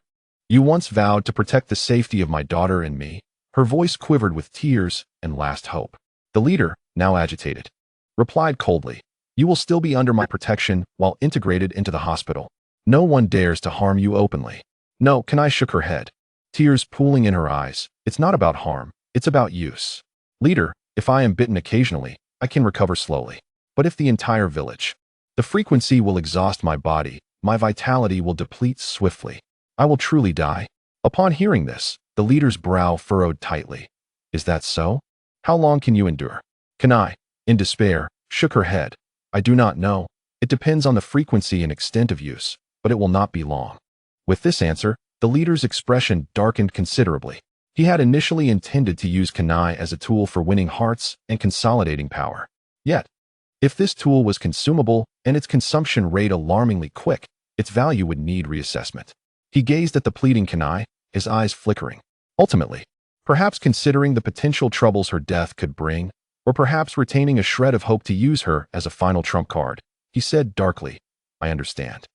you once vowed to protect the safety of my daughter and me." Her voice quivered with tears and last hope. The leader, now agitated, replied coldly, "You will still be under my protection while integrated into the hospital. No one dares to harm you openly." "No," Kanai shook her head, tears pooling in her eyes. "It's not about harm, it's about use. Leader, if I am bitten occasionally, I can recover slowly. But if the entire village, the frequency will exhaust my body, my vitality will deplete swiftly. I will truly die." Upon hearing this, the leader's brow furrowed tightly. "Is that so? How long can you endure?" Kanai, in despair, shook her head. "I do not know. It depends on the frequency and extent of use, but it will not be long." With this answer, the leader's expression darkened considerably. He had initially intended to use Kanai as a tool for winning hearts and consolidating power. Yet, if this tool was consumable and its consumption rate alarmingly quick, its value would need reassessment. He gazed at the pleading Kanai, his eyes flickering. Ultimately, perhaps considering the potential troubles her death could bring, or perhaps retaining a shred of hope to use her as a final trump card, he said darkly, "I understand.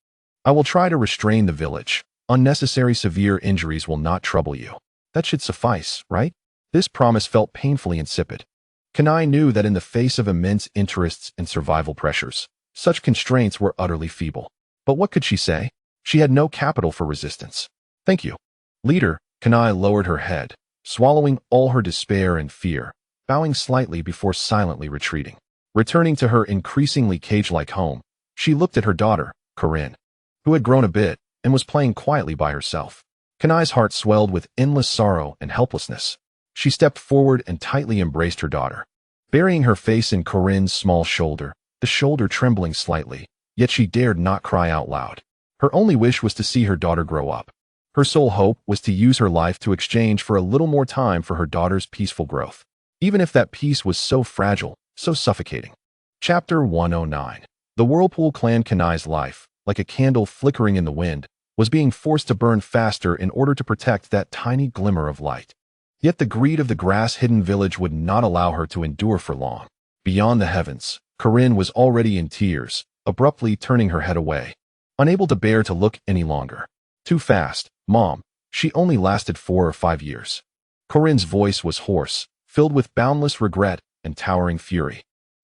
I will try to restrain the village, Unnecessary severe injuries will not trouble you. That should suffice, right? This promise felt painfully insipid. Kanai knew that in the face of immense interests and survival pressures, such constraints were utterly feeble. But what could she say? She had no capital for resistance. Thank you. Leader, Kanai lowered her head, swallowing all her despair and fear, bowing slightly before silently retreating. Returning to her increasingly cage-like home, she looked at her daughter, Corinne, who had grown a bit and was playing quietly by herself. Kanai's heart swelled with endless sorrow and helplessness. She stepped forward and tightly embraced her daughter, burying her face in Corinne's small shoulder, the shoulder trembling slightly, yet she dared not cry out loud. Her only wish was to see her daughter grow up. Her sole hope was to use her life to exchange for a little more time for her daughter's peaceful growth, even if that peace was so fragile, so suffocating. Chapter 109. The Whirlpool Clan. Kanai's life, like a candle flickering in the wind, was being forced to burn faster in order to protect that tiny glimmer of light. Yet the greed of the grass-hidden village would not allow her to endure for long. Beyond the heavens, Corinne was already in tears, abruptly turning her head away, unable to bear to look any longer. Too fast, Mom. She only lasted 4 or 5 years. Corinne's voice was hoarse, filled with boundless regret and towering fury.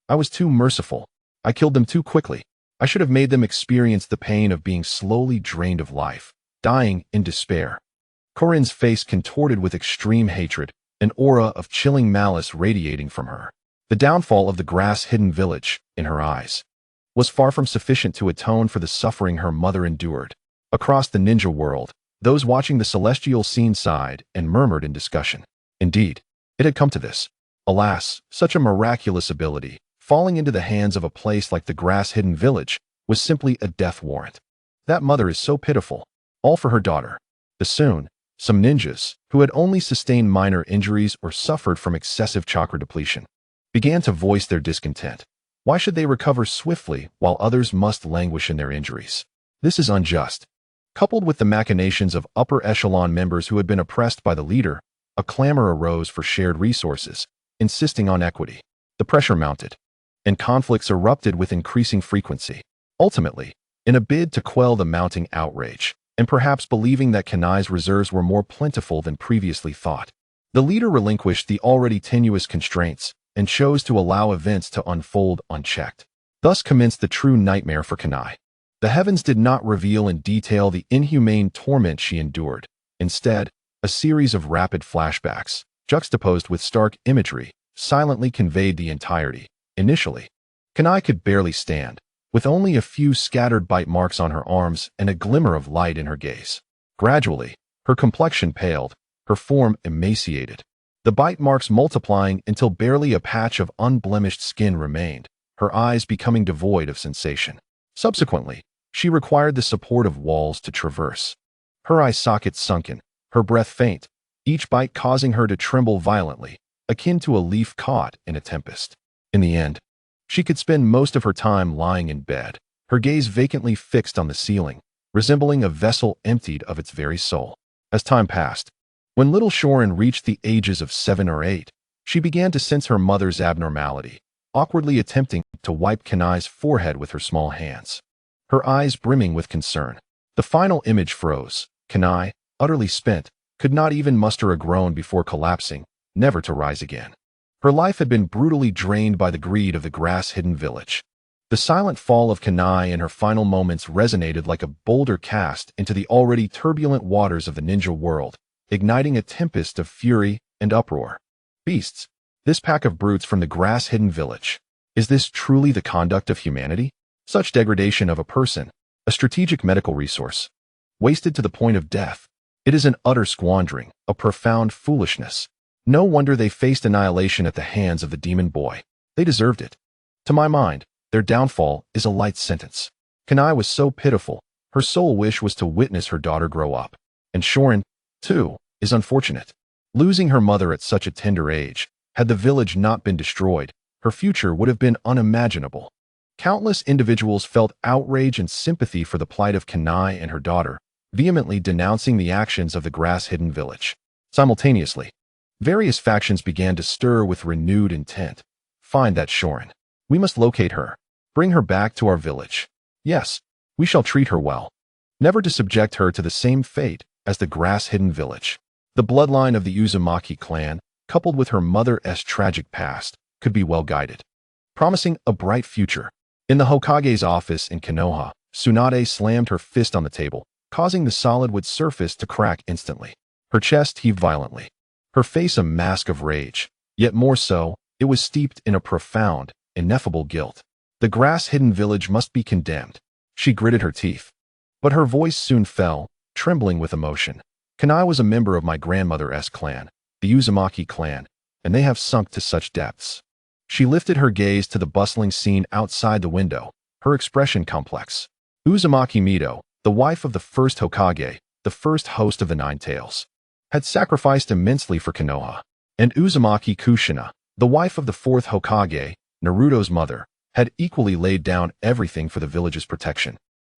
I was too merciful. I killed them too quickly. I should have made them experience the pain of being slowly drained of life, dying in despair. Corinne's face contorted with extreme hatred, an aura of chilling malice radiating from her. The downfall of the grass-hidden village, in her eyes, was far from sufficient to atone for the suffering her mother endured. Across the ninja world, those watching the celestial scene sighed and murmured in discussion. Indeed, it had come to this. Alas, such a miraculous ability, falling into the hands of a place like the grass-hidden village, was simply a death warrant. That mother is so pitiful, all for her daughter. Soon, some ninjas, who had only sustained minor injuries or suffered from excessive chakra depletion, began to voice their discontent. Why should they recover swiftly while others must languish in their injuries? This is unjust. Coupled with the machinations of upper echelon members who had been oppressed by the leader, a clamor arose for shared resources, insisting on equity. The pressure mounted, and conflicts erupted with increasing frequency. Ultimately, in a bid to quell the mounting outrage, and perhaps believing that Kanai's reserves were more plentiful than previously thought, the leader relinquished the already tenuous constraints and chose to allow events to unfold unchecked. Thus commenced the true nightmare for Kanai. The heavens did not reveal in detail the inhumane torment she endured. Instead, a series of rapid flashbacks, juxtaposed with stark imagery, silently conveyed the entirety. Initially, Kanai could barely stand, with only a few scattered bite marks on her arms and a glimmer of light in her gaze. Gradually, her complexion paled, her form emaciated, the bite marks multiplying until barely a patch of unblemished skin remained, her eyes becoming devoid of sensation. Subsequently, she required the support of walls to traverse. Her eye sockets sunken, her breath faint, each bite causing her to tremble violently, akin to a leaf caught in a tempest. In the end, she could spend most of her time lying in bed, her gaze vacantly fixed on the ceiling, resembling a vessel emptied of its very soul. As time passed, when little Shorin reached the ages of 7 or 8, she began to sense her mother's abnormality, awkwardly attempting to wipe Kanai's forehead with her small hands, her eyes brimming with concern. The final image froze. Kanai, utterly spent, could not even muster a groan before collapsing, never to rise again. Her life had been brutally drained by the greed of the grass-hidden village. The silent fall of Kanai in her final moments resonated like a boulder cast into the already turbulent waters of the ninja world, igniting a tempest of fury and uproar. Beasts, this pack of brutes from the grass-hidden village. Is this truly the conduct of humanity? Such degradation of a person, a strategic medical resource, wasted to the point of death. It is an utter squandering, a profound foolishness. No wonder they faced annihilation at the hands of the demon boy. They deserved it. To my mind, their downfall is a light sentence. Kanai was so pitiful, her sole wish was to witness her daughter grow up. And Shorin, too, is unfortunate. Losing her mother at such a tender age, had the village not been destroyed, her future would have been unimaginable. Countless individuals felt outrage and sympathy for the plight of Kanai and her daughter, vehemently denouncing the actions of the grass-hidden village. Simultaneously, various factions began to stir with renewed intent. Find that Shorin. We must locate her. Bring her back to our village. Yes, we shall treat her well. never to subject her to the same fate as the grass-hidden village. The bloodline of the Uzumaki clan, coupled with her mother's tragic past, could be well guided, promising a bright future. In the Hokage's office in Konoha, Tsunade slammed her fist on the table, causing the solid wood surface to crack instantly. Her chest heaved violently, her face a mask of rage. Yet more so, it was steeped in a profound, ineffable guilt. The grass-hidden village must be condemned. She gritted her teeth. But her voice soon fell, trembling with emotion. Kanai was a member of my grandmother's clan, the Uzumaki clan, and they have sunk to such depths. She lifted her gaze to the bustling scene outside the window, her expression complex. Uzumaki Mido, the wife of the first Hokage, the first host of the Nine Tails, had sacrificed immensely for Konoha. And Uzumaki Kushina, the wife of the fourth Hokage, Naruto's mother, had equally laid down everything for the village's protection.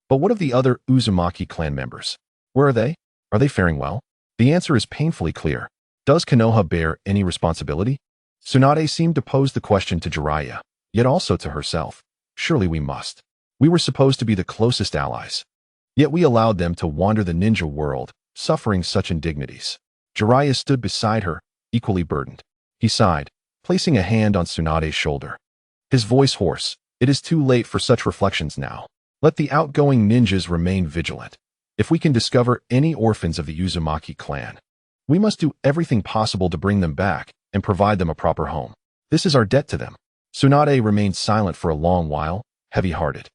But what of the other Uzumaki clan members? Where are they? Are they faring well? The answer is painfully clear. Does Konoha bear any responsibility? Tsunade seemed to pose the question to Jiraiya, yet also to herself. Surely we must. We were supposed to be the closest allies. Yet we allowed them to wander the ninja world, suffering such indignities. Jiraiya stood beside her, equally burdened. He sighed, placing a hand on Tsunade's shoulder. His voice hoarse. It is too late for such reflections now. Let the outgoing ninjas remain vigilant. If we can discover any orphans of the Uzumaki clan, we must do everything possible to bring them back and provide them a proper home. This is our debt to them. Tsunade remained silent for a long while, heavy-hearted,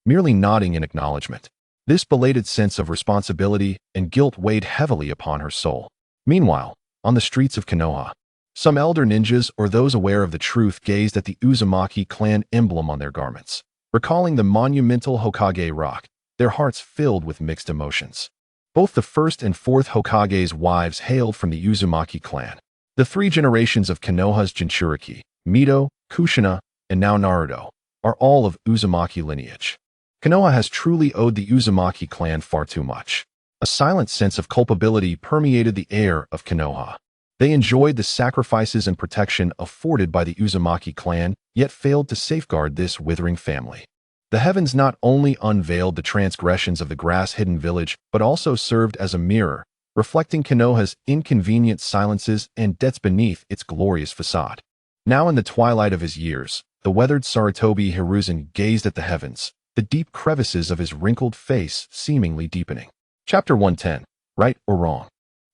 merely nodding in acknowledgement. This belated sense of responsibility and guilt weighed heavily upon her soul. Meanwhile, on the streets of Konoha, some elder ninjas or those aware of the truth gazed at the Uzumaki clan emblem on their garments, recalling the monumental Hokage rock, their hearts filled with mixed emotions. Both the first and fourth Hokage's wives hailed from the Uzumaki clan. The three generations of Konoha's Jinchuriki, Mido, Kushina, and now Naruto, are all of Uzumaki lineage. Konoha has truly owed the Uzumaki clan far too much. A silent sense of culpability permeated the air of Konoha. They enjoyed the sacrifices and protection afforded by the Uzumaki clan, yet failed to safeguard this withering family. The heavens not only unveiled the transgressions of the grass-hidden village, but also served as a mirror, reflecting Konoha's inconvenient silences and debts beneath its glorious facade. Now in the twilight of his years, the weathered Sarutobi Hiruzen gazed at the heavens, the deep crevices of his wrinkled face seemingly deepening. Chapter 110. Right or Wrong?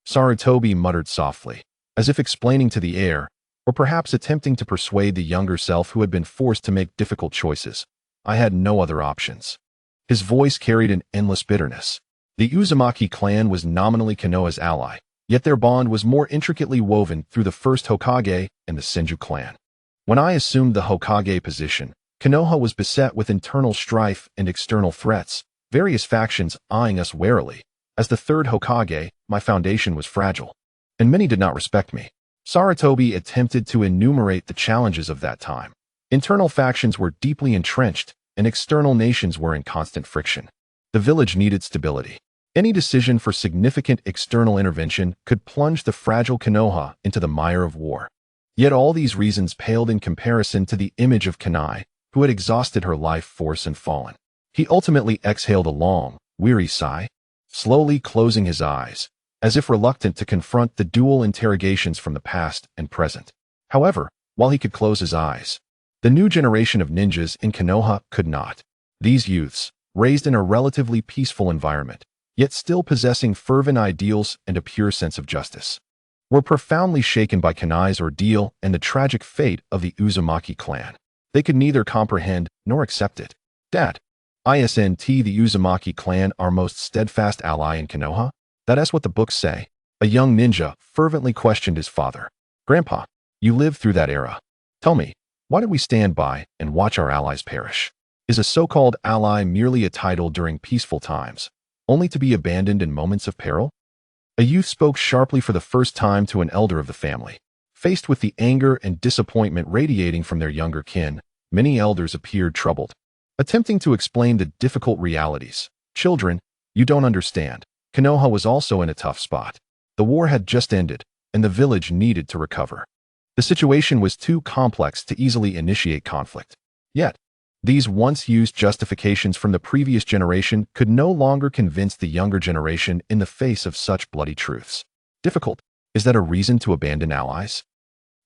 Sarutobi muttered softly, as if explaining to the air, or perhaps attempting to persuade the younger self who had been forced to make difficult choices. I had no other options. His voice carried an endless bitterness. The Uzumaki clan was nominally Konoha's ally, yet their bond was more intricately woven through the first Hokage and the Senju clan. When I assumed the Hokage position, Konoha was beset with internal strife and external threats, various factions eyeing us warily. As the third Hokage, my foundation was fragile, and many did not respect me. Sarutobi attempted to enumerate the challenges of that time. Internal factions were deeply entrenched, and external nations were in constant friction. The village needed stability. Any decision for significant external intervention could plunge the fragile Konoha into the mire of war. Yet all these reasons paled in comparison to the image of Kanai, who had exhausted her life force and fallen. He ultimately exhaled a long, weary sigh, slowly closing his eyes, as if reluctant to confront the dual interrogations from the past and present. However, while he could close his eyes, the new generation of ninjas in Konoha could not. These youths, raised in a relatively peaceful environment, yet still possessing fervent ideals and a pure sense of justice, were profoundly shaken by Kanai's ordeal and the tragic fate of the Uzumaki clan. They could neither comprehend nor accept it. Dad, isn't the Uzumaki clan our most steadfast ally in Konoha? That's what the books say. A young ninja fervently questioned his father. Grandpa, you lived through that era. Tell me, why did we stand by and watch our allies perish? Is a so-called ally merely a title during peaceful times, only to be abandoned in moments of peril? A youth spoke sharply for the first time to an elder of the family. Faced with the anger and disappointment radiating from their younger kin, many elders appeared troubled, attempting to explain the difficult realities. Children, you don't understand. Konoha was also in a tough spot. The war had just ended, and the village needed to recover. The situation was too complex to easily initiate conflict. Yet, These once-used justifications from the previous generation could no longer convince the younger generation in the face of such bloody truths. Difficult. Is that a reason to abandon allies?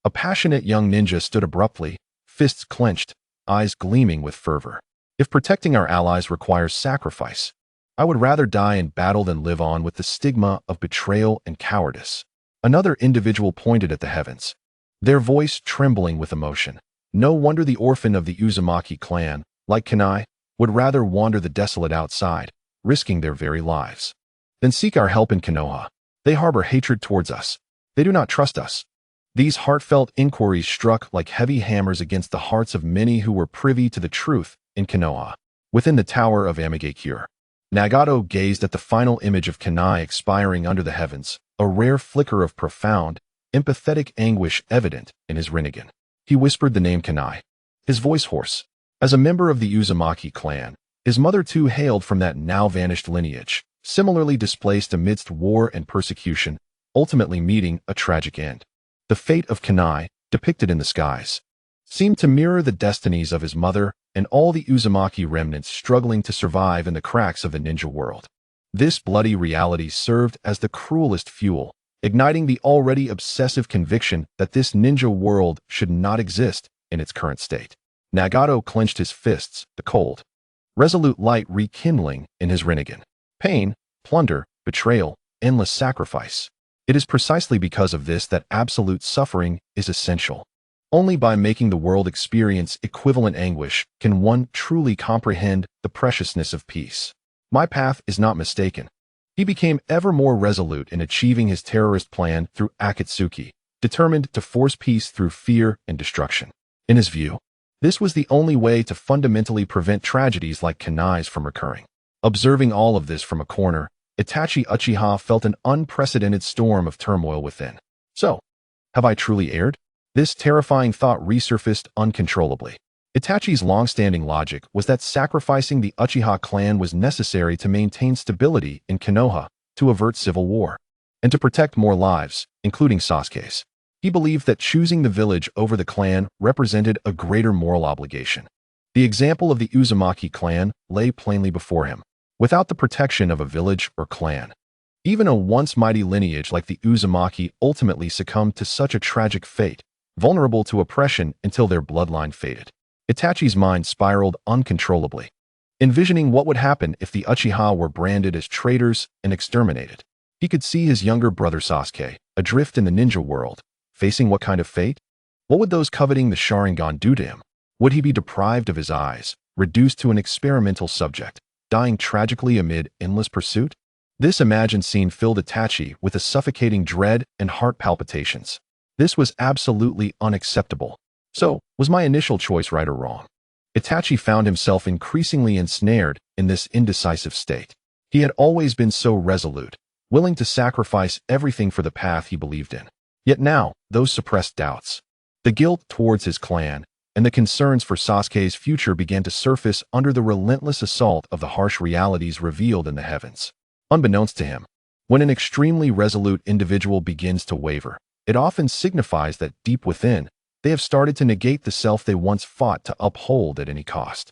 A passionate young ninja stood abruptly, fists clenched, eyes gleaming with fervor. If protecting our allies requires sacrifice, I would rather die in battle than live on with the stigma of betrayal and cowardice. Another individual pointed at the heavens, their voice trembling with emotion. No wonder the orphan of the Uzumaki clan, like Kage, would rather wander the desolate outside, risking their very lives, than seek our help in Konoha. They harbor hatred towards us. They do not trust us. These heartfelt inquiries struck like heavy hammers against the hearts of many who were privy to the truth in Konoha. Within the tower of Amigakure, Nagato gazed at the final image of Kage expiring under the heavens, a rare flicker of profound, empathetic anguish evident in his Renegade. He whispered the name Kage, his voice hoarse. As a member of the Uzumaki clan, his mother too hailed from that now-vanished lineage, similarly displaced amidst war and persecution, ultimately meeting a tragic end. The fate of Kage, depicted in the skies, seemed to mirror the destinies of his mother and all the Uzumaki remnants struggling to survive in the cracks of the ninja world. This bloody reality served as the cruelest fuel, igniting the already obsessive conviction that this ninja world should not exist in its current state. Nagato clenched his fists, the cold, resolute light rekindling in his Renegade. Pain, plunder, betrayal, endless sacrifice. It is precisely because of this that absolute suffering is essential. Only by making the world experience equivalent anguish can one truly comprehend the preciousness of peace. My path is not mistaken. He became ever more resolute in achieving his terrorist plan through Akatsuki, determined to force peace through fear and destruction. In his view, this was the only way to fundamentally prevent tragedies like Kage's from recurring. Observing all of this from a corner, Itachi Uchiha felt an unprecedented storm of turmoil within. So, have I truly erred? This terrifying thought resurfaced uncontrollably. Itachi's long-standing logic was that sacrificing the Uchiha clan was necessary to maintain stability in Konoha, to avert civil war, and to protect more lives, including Sasuke's. He believed that choosing the village over the clan represented a greater moral obligation. The example of the Uzumaki clan lay plainly before him. Without the protection of a village or clan, even a once mighty lineage like the Uzumaki ultimately succumbed to such a tragic fate, vulnerable to oppression until their bloodline faded. Itachi's mind spiraled uncontrollably, envisioning what would happen if the Uchiha were branded as traitors and exterminated. He could see his younger brother Sasuke, adrift in the ninja world, facing what kind of fate? What would those coveting the Sharingan do to him? Would he be deprived of his eyes, reduced to an experimental subject, dying tragically amid endless pursuit? This imagined scene filled Itachi with a suffocating dread and heart palpitations. This was absolutely unacceptable. So, was my initial choice right or wrong? Itachi found himself increasingly ensnared in this indecisive state. He had always been so resolute, willing to sacrifice everything for the path he believed in. Yet now, those suppressed doubts, the guilt towards his clan, and the concerns for Sasuke's future began to surface under the relentless assault of the harsh realities revealed in the heavens. Unbeknownst to him, when an extremely resolute individual begins to waver, it often signifies that deep within, they have started to negate the self they once fought to uphold at any cost.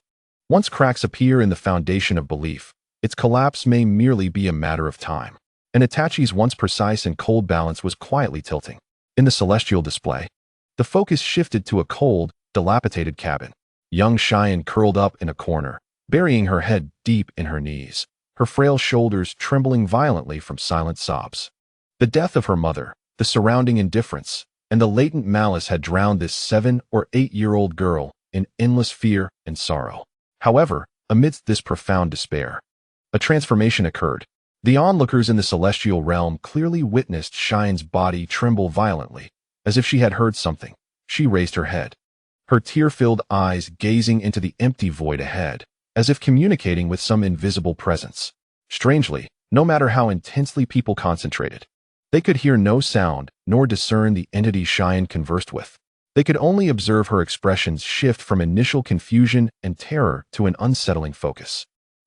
Once cracks appear in the foundation of belief, its collapse may merely be a matter of time. And Itachi's once precise and cold balance was quietly tilting. In the celestial display, the focus shifted to a cold, dilapidated cabin. Young Cheyenne curled up in a corner, burying her head deep in her knees, her frail shoulders trembling violently from silent sobs. The death of her mother, the surrounding indifference, and the latent malice had drowned this 7- or 8-year-old girl in endless fear and sorrow. However, amidst this profound despair, a transformation occurred. The onlookers in the celestial realm clearly witnessed Cheyenne's body tremble violently, as if she had heard something. She raised her head, her tear-filled eyes gazing into the empty void ahead, as if communicating with some invisible presence. Strangely, no matter how intensely people concentrated, they could hear no sound nor discern the entity Cheyenne conversed with. They could only observe her expressions shift from initial confusion and terror to an unsettling focus,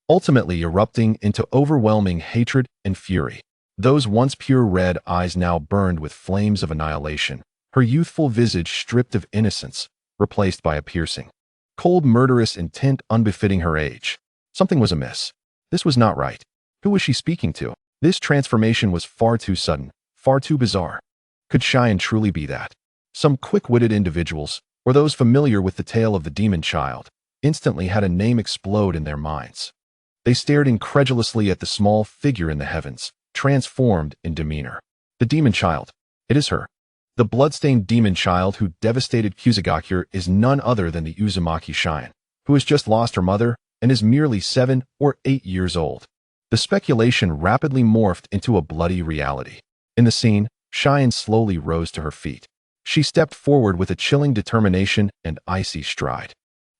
ultimately erupting into overwhelming hatred and fury. Those once pure red eyes now burned with flames of annihilation, her youthful visage stripped of innocence, replaced by a piercing, cold, murderous intent unbefitting her age. Something was amiss. This was not right. Who was she speaking to? This transformation was far too sudden, far too bizarre. Could Cheyenne truly be that? Some quick-witted individuals, or those familiar with the tale of the demon child, instantly had a name explode in their minds. They stared incredulously at the small figure in the heavens, transformed in demeanor. The demon child. It is her. The bloodstained demon child who devastated Kusagakure is none other than the Uzumaki Cheyenne, who has just lost her mother and is merely 7 or 8 years old. The speculation rapidly morphed into a bloody reality. In the scene, Cheyenne slowly rose to her feet. She stepped forward with a chilling determination and icy stride,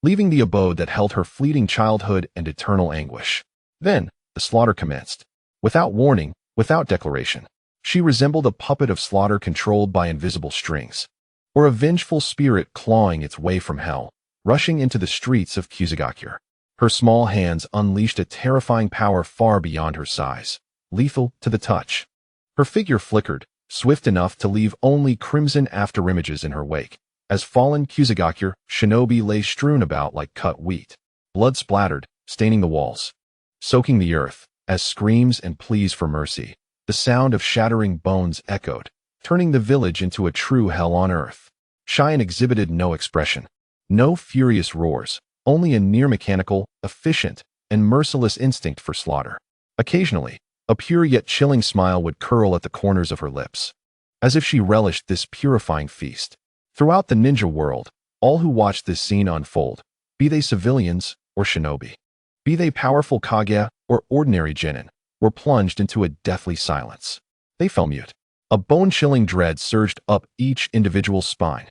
leaving the abode that held her fleeting childhood and eternal anguish. Then, the slaughter commenced. Without warning, without declaration. She resembled a puppet of slaughter controlled by invisible strings, or a vengeful spirit clawing its way from hell, rushing into the streets of Kusagakure. Her small hands unleashed a terrifying power far beyond her size, lethal to the touch. Her figure flickered, swift enough to leave only crimson afterimages in her wake, as fallen Kusagakure Shinobi lay strewn about like cut wheat. Blood splattered, staining the walls, soaking the earth, as screams and pleas for mercy. The sound of shattering bones echoed, turning the village into a true hell on earth. Cheyenne exhibited no expression, no furious roars, only a near-mechanical, efficient, and merciless instinct for slaughter. Occasionally, a pure yet chilling smile would curl at the corners of her lips, as if she relished this purifying feast. Throughout the ninja world, all who watched this scene unfold, be they civilians or shinobi, be they powerful Kage or ordinary genin, were plunged into a deathly silence. They fell mute. A bone-chilling dread surged up each individual's spine.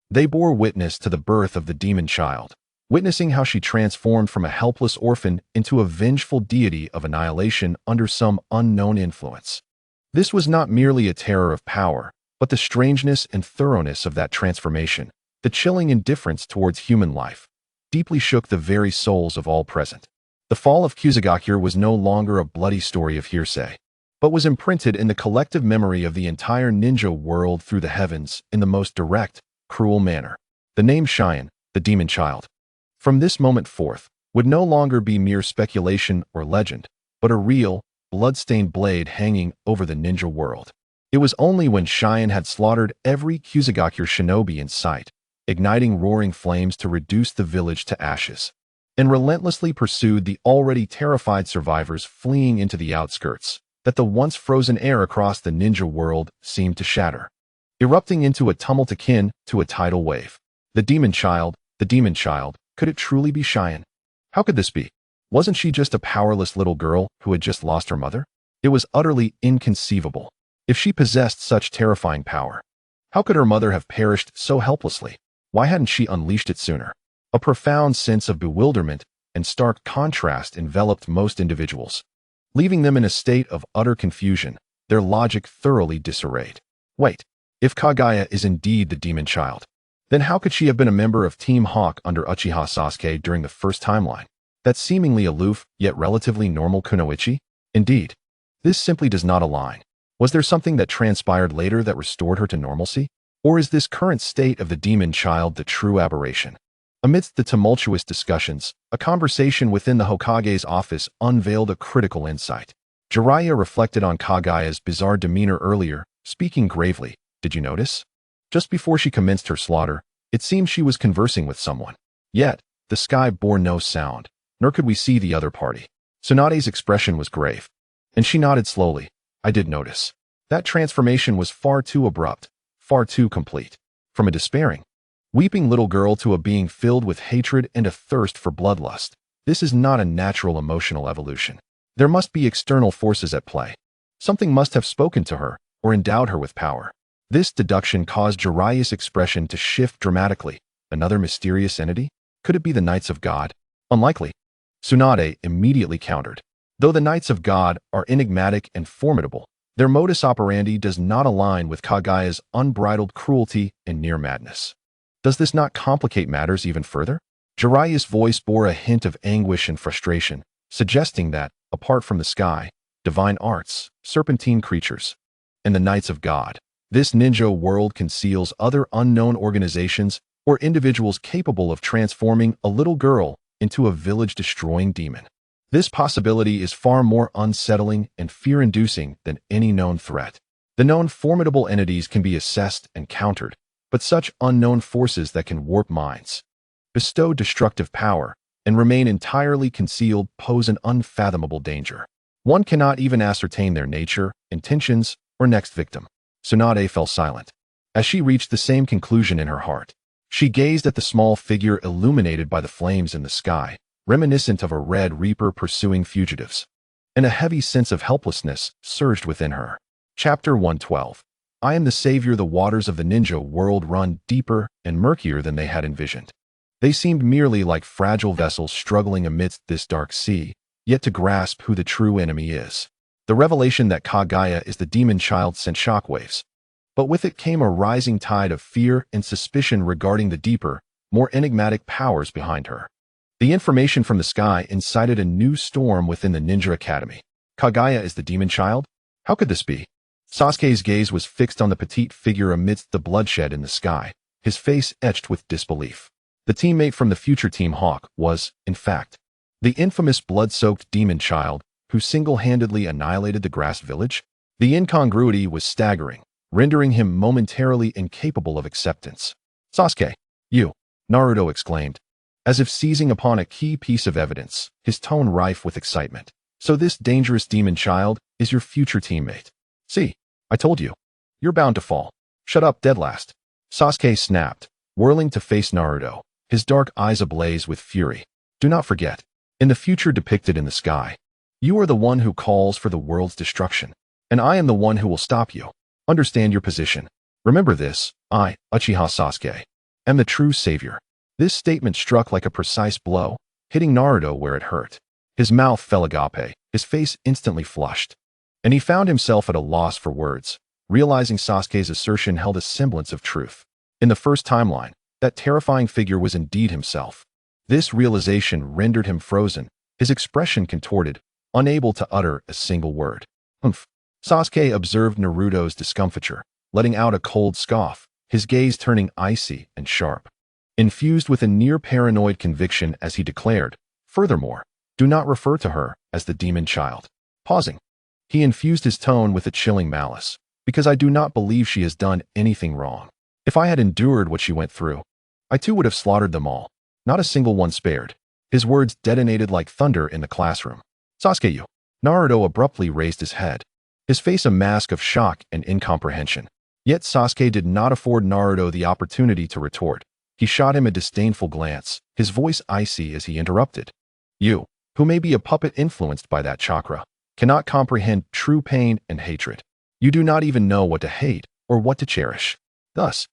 They bore witness to the birth of the demon child, witnessing how she transformed from a helpless orphan into a vengeful deity of annihilation under some unknown influence. This was not merely a terror of power, but the strangeness and thoroughness of that transformation, the chilling indifference towards human life, deeply shook the very souls of all present. The fall of Kusagakure was no longer a bloody story of hearsay, but was imprinted in the collective memory of the entire ninja world through the heavens in the most direct, cruel manner. The name Cheyenne, the demon child, from this moment forth, would no longer be mere speculation or legend, but a real, blood-stained blade hanging over the ninja world. It was only when Cheyenne had slaughtered every Kusagakure shinobi in sight, igniting roaring flames to reduce the village to ashes, and relentlessly pursued the already terrified survivors fleeing into the outskirts, that the once frozen air across the ninja world seemed to shatter, erupting into a tumult akin to a tidal wave. The demon child, could it truly be Cheyenne? How could this be? Wasn't she just a powerless little girl who had just lost her mother? It was utterly inconceivable. If she possessed such terrifying power, how could her mother have perished so helplessly? Why hadn't she unleashed it sooner? A profound sense of bewilderment and stark contrast enveloped most individuals, leaving them in a state of utter confusion, their logic thoroughly disarrayed. Wait, if Kage is indeed the demon child, then how could she have been a member of Team Hawk under Uchiha Sasuke during the first timeline? That seemingly aloof, yet relatively normal kunoichi? Indeed, this simply does not align. Was there something that transpired later that restored her to normalcy? Or is this current state of the demon child the true aberration? Amidst the tumultuous discussions, a conversation within the Hokage's office unveiled a critical insight. Jiraiya reflected on Kage's bizarre demeanor earlier, speaking gravely. Did you notice? Just before she commenced her slaughter, it seemed she was conversing with someone. Yet, the sky bore no sound, nor could we see the other party. Tsunade's expression was grave, and she nodded slowly. I did notice. That transformation was far too abrupt, far too complete. From a despairing, weeping little girl to a being filled with hatred and a thirst for bloodlust. This is not a natural emotional evolution. There must be external forces at play. Something must have spoken to her, or endowed her with power. This deduction caused Jiraiya's expression to shift dramatically. Another mysterious entity? Could it be the Knights of God? Unlikely. Tsunade immediately countered. Though the Knights of God are enigmatic and formidable, their modus operandi does not align with Kage's unbridled cruelty and near madness. Does this not complicate matters even further? Jiraiya's voice bore a hint of anguish and frustration, suggesting that, apart from the sky, divine arts, serpentine creatures, and the Knights of God, this ninja world conceals other unknown organizations or individuals capable of transforming a little girl into a village-destroying demon. This possibility is far more unsettling and fear-inducing than any known threat. The known formidable entities can be assessed and countered, but such unknown forces that can warp minds, bestow destructive power, and remain entirely concealed pose an unfathomable danger. One cannot even ascertain their nature, intentions, or next victim. Tsunade fell silent. As she reached the same conclusion in her heart, she gazed at the small figure illuminated by the flames in the sky, reminiscent of a red reaper pursuing fugitives. And a heavy sense of helplessness surged within her. Chapter 112. I am the savior. The waters of the ninja world run deeper and murkier than they had envisioned. They seemed merely like fragile vessels struggling amidst this dark sea, yet to grasp who the true enemy is. The revelation that Kage is the demon child sent shockwaves. But with it came a rising tide of fear and suspicion regarding the deeper, more enigmatic powers behind her. The information from the sky incited a new storm within the Ninja Academy. Kage is the demon child? How could this be? Sasuke's gaze was fixed on the petite figure amidst the bloodshed in the sky, his face etched with disbelief. The teammate from the future Team Hawk was, in fact, the infamous blood-soaked demon child who single-handedly annihilated the grass village. The incongruity was staggering, rendering him momentarily incapable of acceptance. Sasuke, you, Naruto exclaimed, as if seizing upon a key piece of evidence, his tone rife with excitement. So this dangerous demon child is your future teammate. See, I told you. You're bound to fall. Shut up, dead last. Sasuke snapped, whirling to face Naruto, his dark eyes ablaze with fury. Do not forget, in the future depicted in the sky, you are the one who calls for the world's destruction, and I am the one who will stop you. Understand your position. Remember this, I, Uchiha Sasuke, am the true savior. This statement struck like a precise blow, hitting Naruto where it hurt. His mouth fell agape, his face instantly flushed, and he found himself at a loss for words, realizing Sasuke's assertion held a semblance of truth. In the first timeline, that terrifying figure was indeed himself. This realization rendered him frozen, his expression contorted, unable to utter a single word. Humph. Sasuke observed Naruto's discomfiture, letting out a cold scoff, his gaze turning icy and sharp. Infused with a near-paranoid conviction as he declared, furthermore, do not refer to her as the demon child. Pausing, he infused his tone with a chilling malice, because I do not believe she has done anything wrong. If I had endured what she went through, I too would have slaughtered them all, not a single one spared. His words detonated like thunder in the classroom. Sasuke, you. Naruto abruptly raised his head, his face a mask of shock and incomprehension. Yet Sasuke did not afford Naruto the opportunity to retort. He shot him a disdainful glance, his voice icy as he interrupted. You, who may be a puppet influenced by that chakra, cannot comprehend true pain and hatred. You do not even know what to hate or what to cherish. Thus,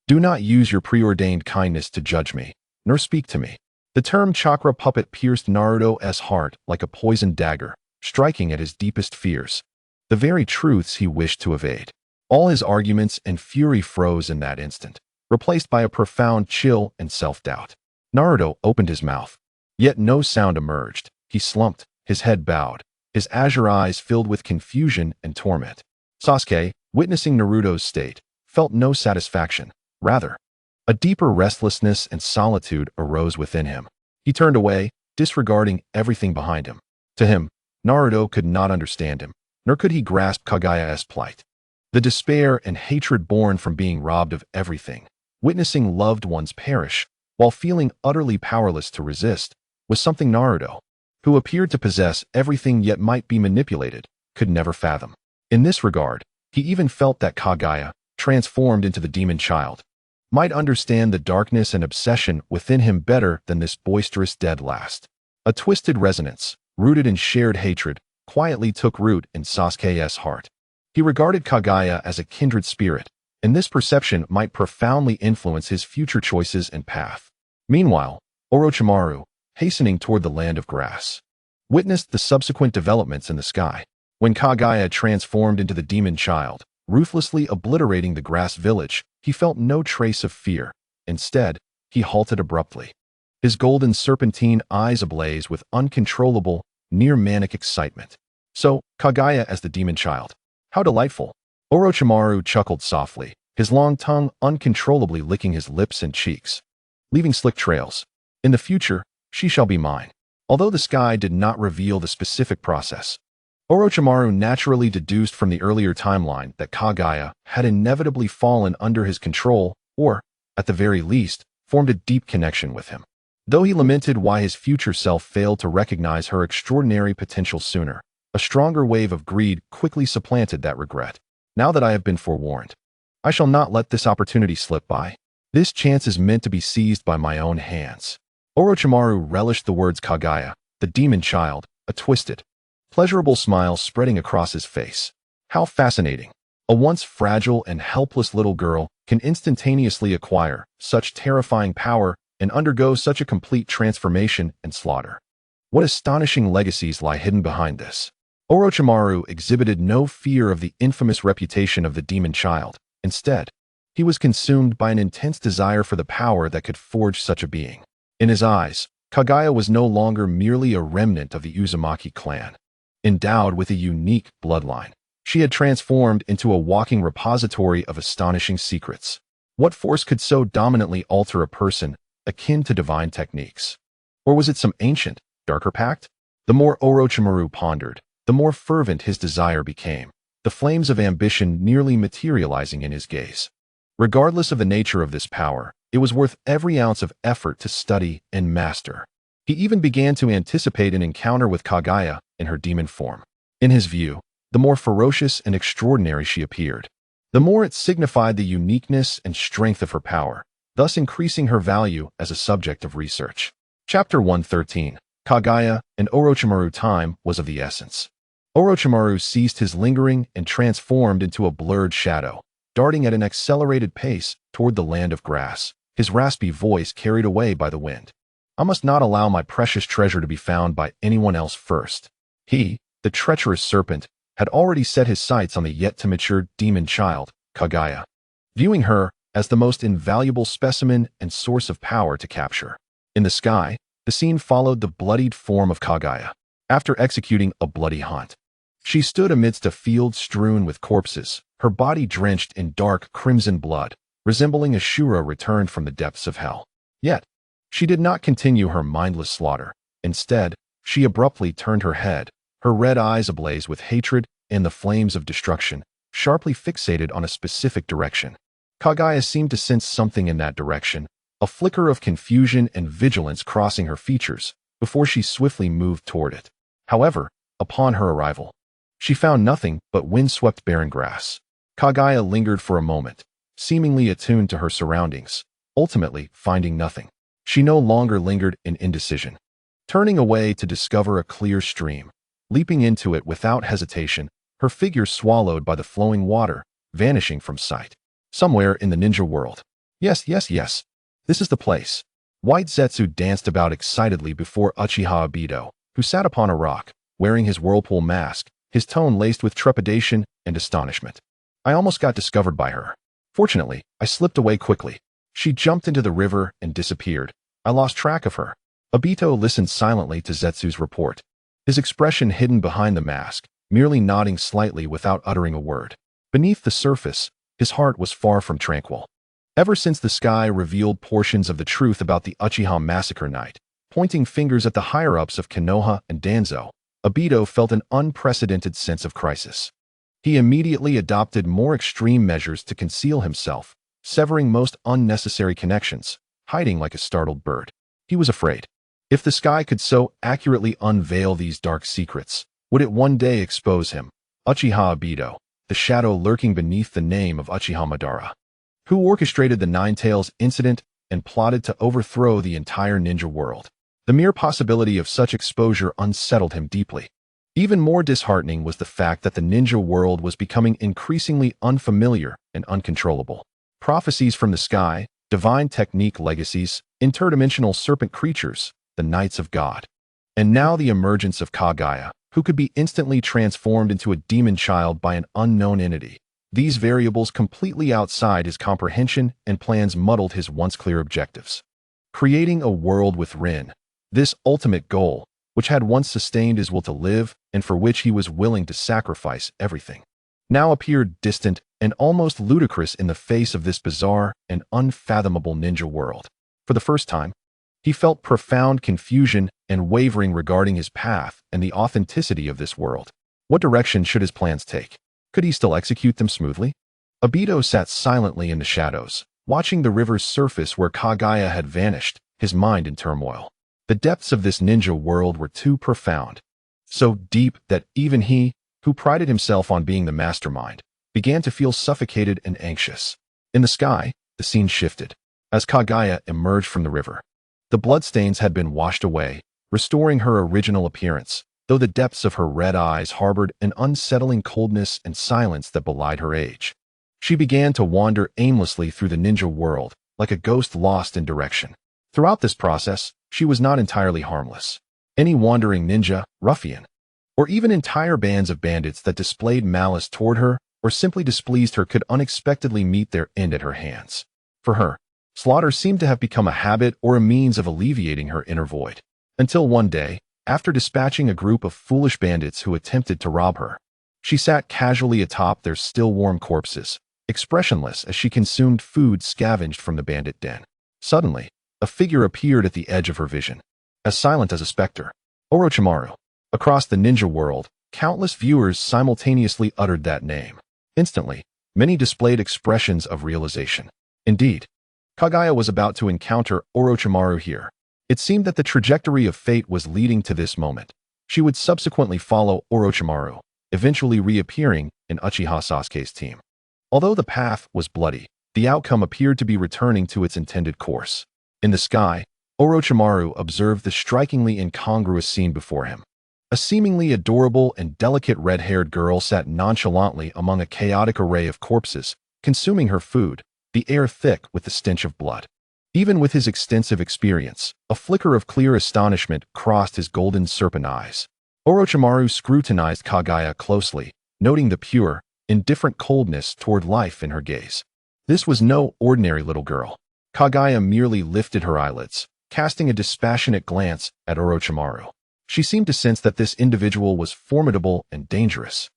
do not use your preordained kindness to judge me, nor speak to me. The term chakra puppet pierced Naruto's heart like a poisoned dagger, striking at his deepest fears, the very truths he wished to evade. All his arguments and fury froze in that instant, replaced by a profound chill and self-doubt. Naruto opened his mouth, yet no sound emerged. He slumped, his head bowed, his azure eyes filled with confusion and torment. Sasuke, witnessing Naruto's state, felt no satisfaction. Rather, a deeper restlessness and solitude arose within him. He turned away, disregarding everything behind him. To him, Naruto could not understand him, nor could he grasp Kage's plight. The despair and hatred born from being robbed of everything, witnessing loved ones perish, while feeling utterly powerless to resist, was something Naruto, who appeared to possess everything yet might be manipulated, could never fathom. In this regard, he even felt that Kage, transformed into the demon child, might understand the darkness and obsession within him better than this boisterous dead last. A twisted resonance, rooted in shared hatred, quietly took root in Sasuke's heart. He regarded Kage as a kindred spirit, and this perception might profoundly influence his future choices and path. Meanwhile, Orochimaru, hastening toward the land of grass, witnessed the subsequent developments in the sky. When Kage transformed into the demon child, ruthlessly obliterating the grass village, he felt no trace of fear. Instead, he halted abruptly, his golden serpentine eyes ablaze with uncontrollable, near-manic excitement. So, Kage as the demon child. How delightful. Orochimaru chuckled softly, his long tongue uncontrollably licking his lips and cheeks, leaving slick trails. In the future, she shall be mine. Although the sky did not reveal the specific process, Orochimaru naturally deduced from the earlier timeline that Kage had inevitably fallen under his control or, at the very least, formed a deep connection with him. Though he lamented why his future self failed to recognize her extraordinary potential sooner, a stronger wave of greed quickly supplanted that regret. Now that I have been forewarned, I shall not let this opportunity slip by. This chance is meant to be seized by my own hands. Orochimaru relished the words Kage, the demon child, a twisted, pleasurable smile spreading across his face. How fascinating. A once fragile and helpless little girl can instantaneously acquire such terrifying power and undergo such a complete transformation and slaughter. What astonishing legacies lie hidden behind this? Orochimaru exhibited no fear of the infamous reputation of the demon child. Instead, he was consumed by an intense desire for the power that could forge such a being. In his eyes, Kage was no longer merely a remnant of the Uzumaki clan. Endowed with a unique bloodline, she had transformed into a walking repository of astonishing secrets. What force could so dominantly alter a person, akin to divine techniques? Or was it some ancient, darker pact? The more Orochimaru pondered, the more fervent his desire became, the flames of ambition nearly materializing in his gaze. Regardless of the nature of this power, it was worth every ounce of effort to study and master. He even began to anticipate an encounter with Kage in her demon form. In his view, the more ferocious and extraordinary she appeared, the more it signified the uniqueness and strength of her power, thus increasing her value as a subject of research. Chapter 113. Kage and Orochimaru. Time was of the essence. Orochimaru ceased his lingering and transformed into a blurred shadow, darting at an accelerated pace toward the land of grass, his raspy voice carried away by the wind. I must not allow my precious treasure to be found by anyone else first. He, the treacherous serpent, had already set his sights on the yet-to-mature demon child, Kage, viewing her as the most invaluable specimen and source of power to capture. In the sky, the scene followed the bloodied form of Kage. After executing a bloody hunt, she stood amidst a field strewn with corpses, her body drenched in dark crimson blood, resembling a Shura returned from the depths of hell. Yet, she did not continue her mindless slaughter. Instead, she abruptly turned her head, her red eyes ablaze with hatred and the flames of destruction, sharply fixated on a specific direction. Kage seemed to sense something in that direction, a flicker of confusion and vigilance crossing her features, before she swiftly moved toward it. However, upon her arrival, she found nothing but wind-swept barren grass. Kage lingered for a moment, seemingly attuned to her surroundings, ultimately finding nothing. She no longer lingered in indecision, turning away to discover a clear stream. Leaping into it without hesitation, her figure swallowed by the flowing water, vanishing from sight. Somewhere in the ninja world. Yes, this is the place. White Zetsu danced about excitedly before Uchiha Obito, who sat upon a rock, wearing his whirlpool mask, his tone laced with trepidation and astonishment. I almost got discovered by her. Fortunately, I slipped away quickly. She jumped into the river and disappeared. I lost track of her. Obito listened silently to Zetsu's report, his expression hidden behind the mask, merely nodding slightly without uttering a word. Beneath the surface, his heart was far from tranquil. Ever since the sky revealed portions of the truth about the Uchiha Massacre night, pointing fingers at the higher-ups of Konoha and Danzo, Obito felt an unprecedented sense of crisis. He immediately adopted more extreme measures to conceal himself, severing most unnecessary connections, hiding like a startled bird. He was afraid. If the sky could so accurately unveil these dark secrets, would it one day expose him, Uchiha Obito, the shadow lurking beneath the name of Uchiha Madara, who orchestrated the Nine Tails incident and plotted to overthrow the entire ninja world? The mere possibility of such exposure unsettled him deeply. Even more disheartening was the fact that the ninja world was becoming increasingly unfamiliar and uncontrollable. Prophecies from the sky, divine technique legacies, interdimensional serpent creatures, the Knights of God. And now the emergence of Kage, who could be instantly transformed into a demon child by an unknown entity. These variables completely outside his comprehension and plans muddled his once clear objectives. Creating a world with Rin, this ultimate goal, which had once sustained his will to live and for which he was willing to sacrifice everything. now appeared distant and almost ludicrous in the face of this bizarre and unfathomable ninja world. For the first time, he felt profound confusion and wavering regarding his path and the authenticity of this world. What direction should his plans take? Could he still execute them smoothly? Obito sat silently in the shadows, watching the river's surface where Kage had vanished, his mind in turmoil. The depths of this ninja world were too profound, so deep that even he, who prided himself on being the mastermind, began to feel suffocated and anxious. In the sky, the scene shifted. As Kage emerged from the river, the bloodstains had been washed away, restoring her original appearance, though the depths of her red eyes harbored an unsettling coldness and silence that belied her age. She began to wander aimlessly through the ninja world, like a ghost lost in direction. Throughout this process, she was not entirely harmless. Any wandering ninja, ruffian, or even entire bands of bandits that displayed malice toward her or simply displeased her could unexpectedly meet their end at her hands. For her, slaughter seemed to have become a habit or a means of alleviating her inner void. Until one day, after dispatching a group of foolish bandits who attempted to rob her, she sat casually atop their still-warm corpses, expressionless as she consumed food scavenged from the bandit den. Suddenly, a figure appeared at the edge of her vision, as silent as a specter. Orochimaru. Across the ninja world, countless viewers simultaneously uttered that name. Instantly, many displayed expressions of realization. Indeed, Kage was about to encounter Orochimaru here. It seemed that the trajectory of fate was leading to this moment. She would subsequently follow Orochimaru, eventually reappearing in Uchiha Sasuke's team. Although the path was bloody, the outcome appeared to be returning to its intended course. In the sky, Orochimaru observed the strikingly incongruous scene before him. A seemingly adorable and delicate red-haired girl sat nonchalantly among a chaotic array of corpses, consuming her food, the air thick with the stench of blood. Even with his extensive experience, a flicker of clear astonishment crossed his golden serpent eyes. Orochimaru scrutinized Kage closely, noting the pure, indifferent coldness toward life in her gaze. This was no ordinary little girl. Kage merely lifted her eyelids, casting a dispassionate glance at Orochimaru. She seemed to sense that this individual was formidable and dangerous.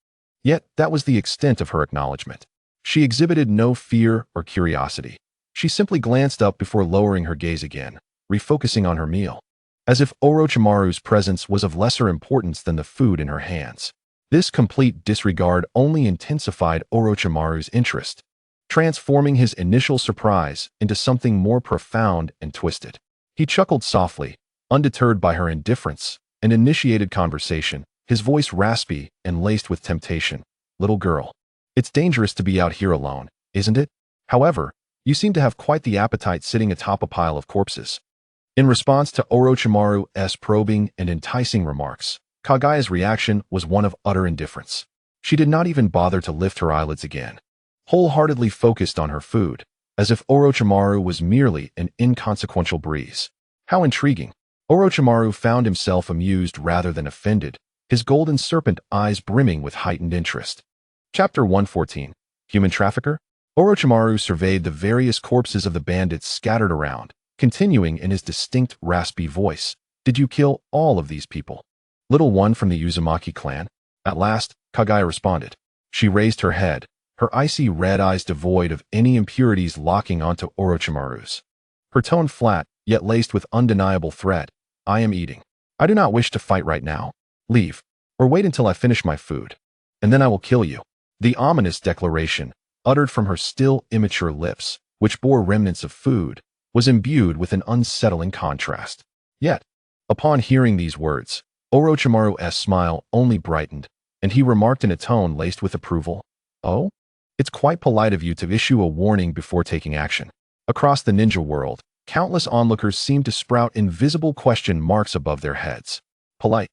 Yet that was the extent of her acknowledgement. She exhibited no fear or curiosity. She simply glanced up before lowering her gaze again, refocusing on her meal, as if Orochimaru's presence was of lesser importance than the food in her hands. This complete disregard only intensified Orochimaru's interest, transforming his initial surprise into something more profound and twisted. He chuckled softly, undeterred by her indifference, and initiated conversation, his voice raspy and laced with temptation. "Little girl, it's dangerous to be out here alone, isn't it? However, you seem to have quite the appetite sitting atop a pile of corpses." In response to Orochimaru's probing and enticing remarks, Kage's reaction was one of utter indifference. She did not even bother to lift her eyelids again, wholeheartedly focused on her food, as if Orochimaru was merely an inconsequential breeze. How intriguing! Orochimaru found himself amused rather than offended, his golden serpent eyes brimming with heightened interest. Chapter 114. Human Trafficker? Orochimaru surveyed the various corpses of the bandits scattered around, continuing in his distinct, raspy voice. "Did you kill all of these people? Little one from the Uzumaki clan?" At last, Kage responded. She raised her head, her icy red eyes devoid of any impurities locking onto Orochimaru's. Her tone flat, yet laced with undeniable threat. "I am eating. I do not wish to fight right now. Leave, or wait until I finish my food, and then I will kill you." The ominous declaration, uttered from her still immature lips, which bore remnants of food, was imbued with an unsettling contrast. Yet, upon hearing these words, Orochimaru's smile only brightened, and he remarked in a tone laced with approval, "Oh, it's quite polite of you to issue a warning before taking action." Across the ninja world, countless onlookers seemed to sprout invisible question marks above their heads. Polite?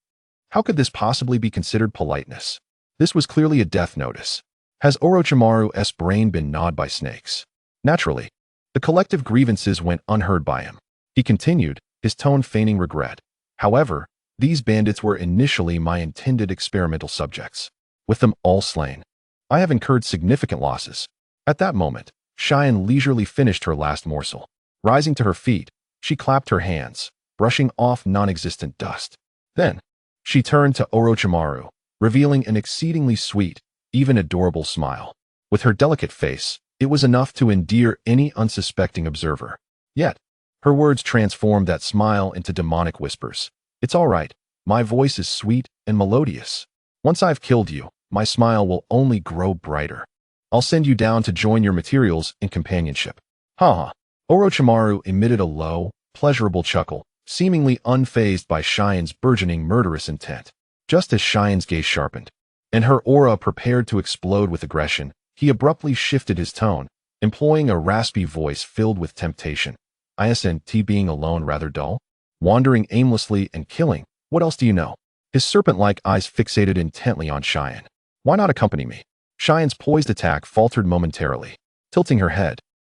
How could this possibly be considered politeness? This was clearly a death notice. Has Orochimaru's brain been gnawed by snakes? Naturally, the collective grievances went unheard by him. He continued, his tone feigning regret. "However, these bandits were initially my intended experimental subjects. With them all slain, I have incurred significant losses." At that moment, Cheyenne leisurely finished her last morsel. Rising to her feet, she clapped her hands, brushing off non-existent dust. Then, she turned to Orochimaru, revealing an exceedingly sweet, even adorable smile. With her delicate face, it was enough to endear any unsuspecting observer. Yet, her words transformed that smile into demonic whispers. It's all right. My voice is sweet and melodious. Once I've killed you, my smile will only grow brighter. I'll send you down to join your materials in companionship. Haha. Orochimaru emitted a low, pleasurable chuckle, seemingly unfazed by Cheyenne's burgeoning murderous intent. Just as Cheyenne's gaze sharpened, and her aura prepared to explode with aggression, he abruptly shifted his tone, employing a raspy voice filled with temptation. Isn't being alone rather dull? Wandering aimlessly and killing, what else do you know? His serpent-like eyes fixated intently on Cheyenne. Why not accompany me? Cheyenne's poised attack faltered momentarily. Tilting her head,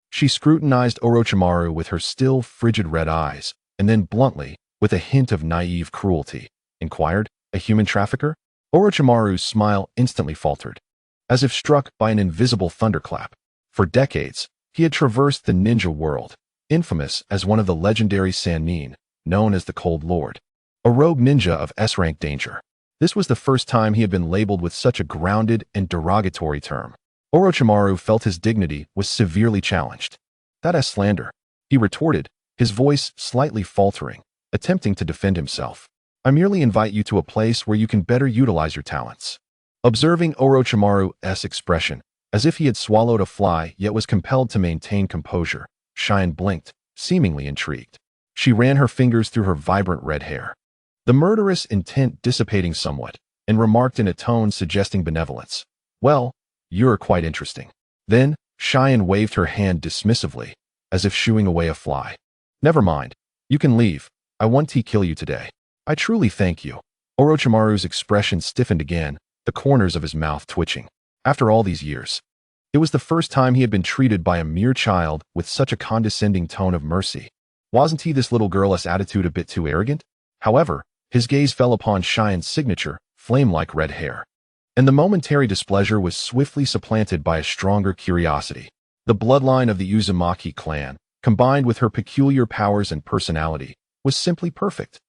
she scrutinized Orochimaru with her still frigid red eyes, and then bluntly, with a hint of naive cruelty, inquired, a human trafficker? Orochimaru's smile instantly faltered, as if struck by an invisible thunderclap. For decades, he had traversed the ninja world, infamous as one of the legendary Sannin, known as the Cold Lord, a rogue ninja of S-rank danger. This was the first time he had been labeled with such a grounded and derogatory term. Orochimaru felt his dignity was severely challenged. That is slander, he retorted, his voice slightly faltering, attempting to defend himself. I merely invite you to a place where you can better utilize your talents. Observing Orochimaru's expression, as if he had swallowed a fly yet was compelled to maintain composure, Cheyenne blinked, seemingly intrigued. She ran her fingers through her vibrant red hair, the murderous intent dissipating somewhat, and remarked in a tone suggesting benevolence. Well, you're quite interesting. Then, Cheyenne waved her hand dismissively, as if shooing away a fly. Never mind. You can leave. I want to kill you today. I truly thank you. Orochimaru's expression stiffened again, the corners of his mouth twitching. After all these years, it was the first time he had been treated by a mere child with such a condescending tone of mercy. Wasn't he this little girl's attitude a bit too arrogant? However, his gaze fell upon Cheyenne's signature, flame-like red hair, and the momentary displeasure was swiftly supplanted by a stronger curiosity. The bloodline of the Uzumaki clan, combined with her peculiar powers and personality, was simply perfect.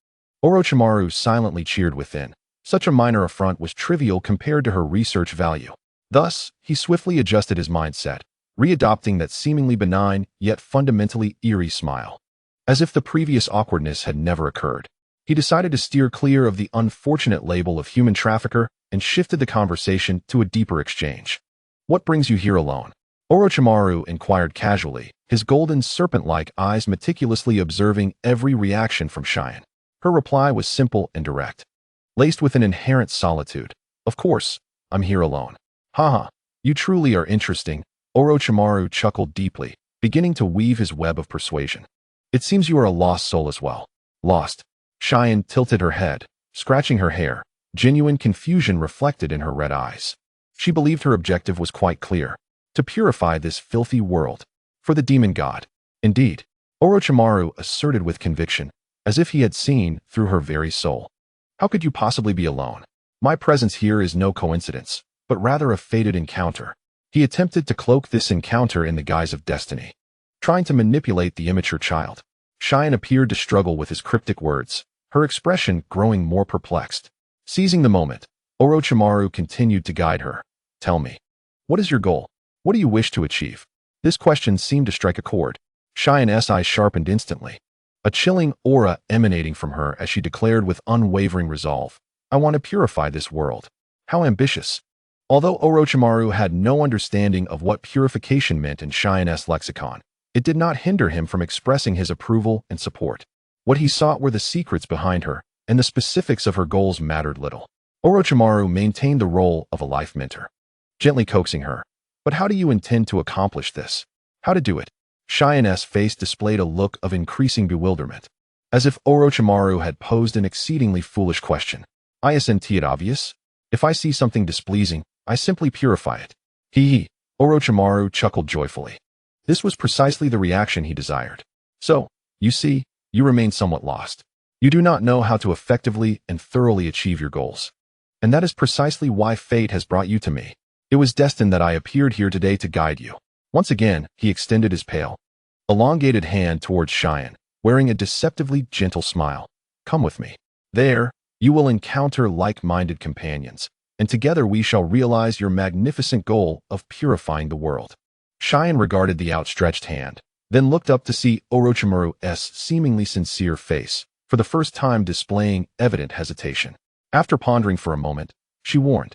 Orochimaru silently cheered within. Such a minor affront was trivial compared to her research value. Thus, he swiftly adjusted his mindset, readopting that seemingly benign yet fundamentally eerie smile. As if the previous awkwardness had never occurred, he decided to steer clear of the unfortunate label of human trafficker and shifted the conversation to a deeper exchange. What brings you here alone? Orochimaru inquired casually, his golden serpent-like eyes meticulously observing every reaction from Cheyenne. Her reply was simple and direct, laced with an inherent solitude. Of course, I'm here alone. Haha, you truly are interesting. Orochimaru chuckled deeply, beginning to weave his web of persuasion. It seems you are a lost soul as well. Lost. Cheyenne tilted her head, scratching her hair, genuine confusion reflected in her red eyes. She believed her objective was quite clear, to purify this filthy world, for the demon god. Indeed, Orochimaru asserted with conviction, as if he had seen through her very soul. How could you possibly be alone? My presence here is no coincidence, but rather a fated encounter. He attempted to cloak this encounter in the guise of destiny, trying to manipulate the immature child. Cheyenne appeared to struggle with his cryptic words, her expression growing more perplexed. Seizing the moment, Orochimaru continued to guide her. Tell me, what is your goal? What do you wish to achieve? This question seemed to strike a chord. Cheyenne's eyes sharpened instantly, a chilling aura emanating from her as she declared with unwavering resolve, I want to purify this world. How ambitious. Although Orochimaru had no understanding of what purification meant in Cheyenne's lexicon, it did not hinder him from expressing his approval and support. What he sought were the secrets behind her, and the specifics of her goals mattered little. Orochimaru maintained the role of a life mentor, gently coaxing her. But how do you intend to accomplish this? How to do it? Cheyenne's face displayed a look of increasing bewilderment, as if Orochimaru had posed an exceedingly foolish question. Isn't it obvious? If I see something displeasing, I simply purify it. Hee. Orochimaru chuckled joyfully. This was precisely the reaction he desired. So, you see, you remain somewhat lost. You do not know how to effectively and thoroughly achieve your goals. And that is precisely why fate has brought you to me. It was destined that I appeared here today to guide you. Once again, he extended his pale, elongated hand towards Cheyenne, wearing a deceptively gentle smile. Come with me. There, you will encounter like-minded companions, and together we shall realize your magnificent goal of purifying the world." Cheyenne regarded the outstretched hand, then looked up to see Orochimaru's seemingly sincere face, for the first time displaying evident hesitation. After pondering for a moment, she warned,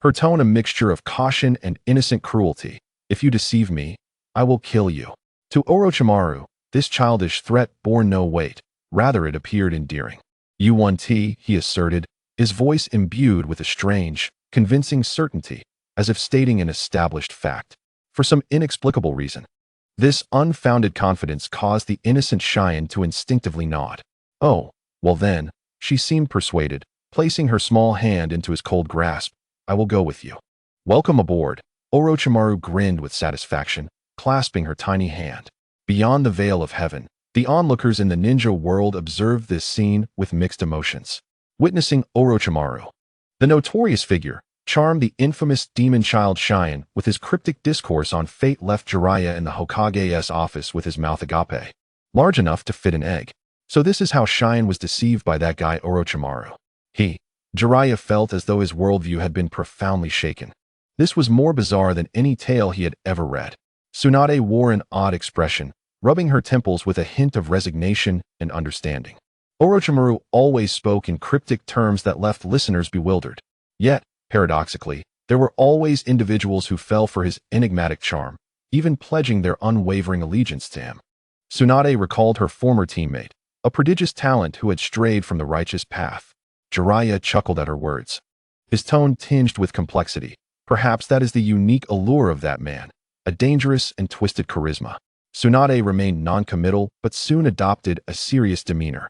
her tone a mixture of caution and innocent cruelty, "If you deceive me, I will kill you." To Orochimaru, this childish threat bore no weight, rather it appeared endearing. "You want tea," he asserted, his voice imbued with a strange, convincing certainty, as if stating an established fact. For some inexplicable reason, this unfounded confidence caused the innocent Cheyenne to instinctively nod. "Oh, well then," she seemed persuaded, placing her small hand into his cold grasp, "I will go with you." "Welcome aboard." Orochimaru grinned with satisfaction, clasping her tiny hand. Beyond the veil of heaven, the onlookers in the ninja world observed this scene with mixed emotions. Witnessing Orochimaru, the notorious figure, charmed the infamous demon child Cheyenne with his cryptic discourse on fate, left Jiraiya in the Hokage's office with his mouth agape, large enough to fit an egg. So this is how Cheyenne was deceived by that guy Orochimaru. Jiraiya felt as though his worldview had been profoundly shaken. This was more bizarre than any tale he had ever read. Tsunade wore an odd expression, rubbing her temples with a hint of resignation and understanding. Orochimaru always spoke in cryptic terms that left listeners bewildered. Yet, paradoxically, there were always individuals who fell for his enigmatic charm, even pledging their unwavering allegiance to him. Tsunade recalled her former teammate, a prodigious talent who had strayed from the righteous path. Jiraiya chuckled at her words, his tone tinged with complexity. Perhaps that is the unique allure of that man, a dangerous and twisted charisma. Tsunade remained non-committal but soon adopted a serious demeanor.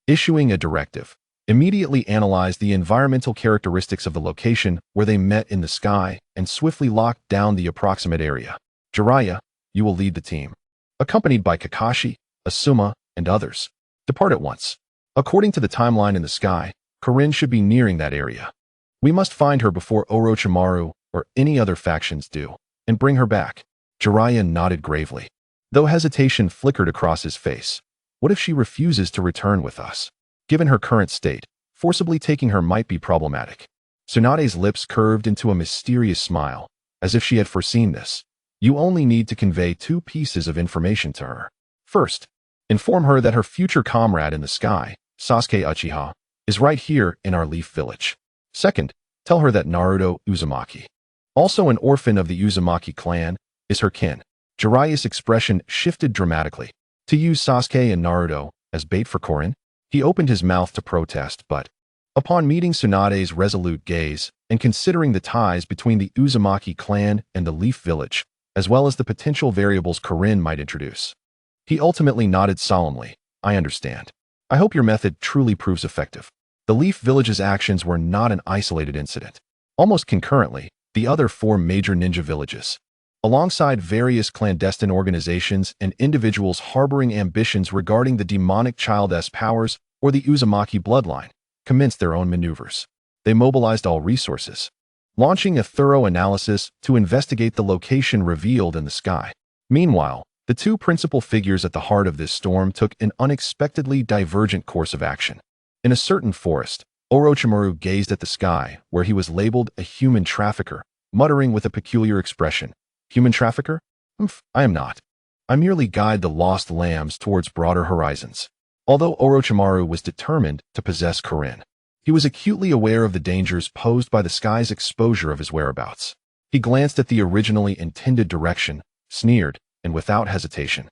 Issuing a directive, immediately analyzed the environmental characteristics of the location where they met in the sky and swiftly locked down the approximate area. "Jiraiya, you will lead the team." Accompanied by Kakashi, Asuma, and others, depart at once. According to the timeline in the sky, Corinne should be nearing that area. We must find her before Orochimaru or any other factions do, and bring her back. Jiraiya nodded gravely, though hesitation flickered across his face. What if she refuses to return with us? Given her current state, forcibly taking her might be problematic. Tsunade's lips curved into a mysterious smile, as if she had foreseen this. You only need to convey two pieces of information to her. First, inform her that her future comrade in the sky, Sasuke Uchiha, is right here in our Leaf Village. Second, tell her that Naruto Uzumaki, also an orphan of the Uzumaki clan, is her kin. Jiraiya's expression shifted dramatically. To use Sasuke and Naruto as bait for Corin? He opened his mouth to protest, but upon meeting Tsunade's resolute gaze and considering the ties between the Uzumaki clan and the Leaf Village, as well as the potential variables Corinne might introduce, he ultimately nodded solemnly. "I understand. I hope your method truly proves effective." The Leaf Village's actions were not an isolated incident. Almost concurrently, the other four major ninja villages, alongside various clandestine organizations and individuals harboring ambitions regarding the demonic child's powers or the Uzumaki bloodline, commenced their own maneuvers. They mobilized all resources, launching a thorough analysis to investigate the location revealed in the sky. Meanwhile, the two principal figures at the heart of this storm took an unexpectedly divergent course of action. In a certain forest, Orochimaru gazed at the sky, where he was labeled a human trafficker, muttering with a peculiar expression, "Human trafficker? I am not. I merely guide the lost lambs towards broader horizons." Although Orochimaru was determined to possess Corinne, he was acutely aware of the dangers posed by the sky's exposure of his whereabouts. He glanced at the originally intended direction, sneered, and without hesitation,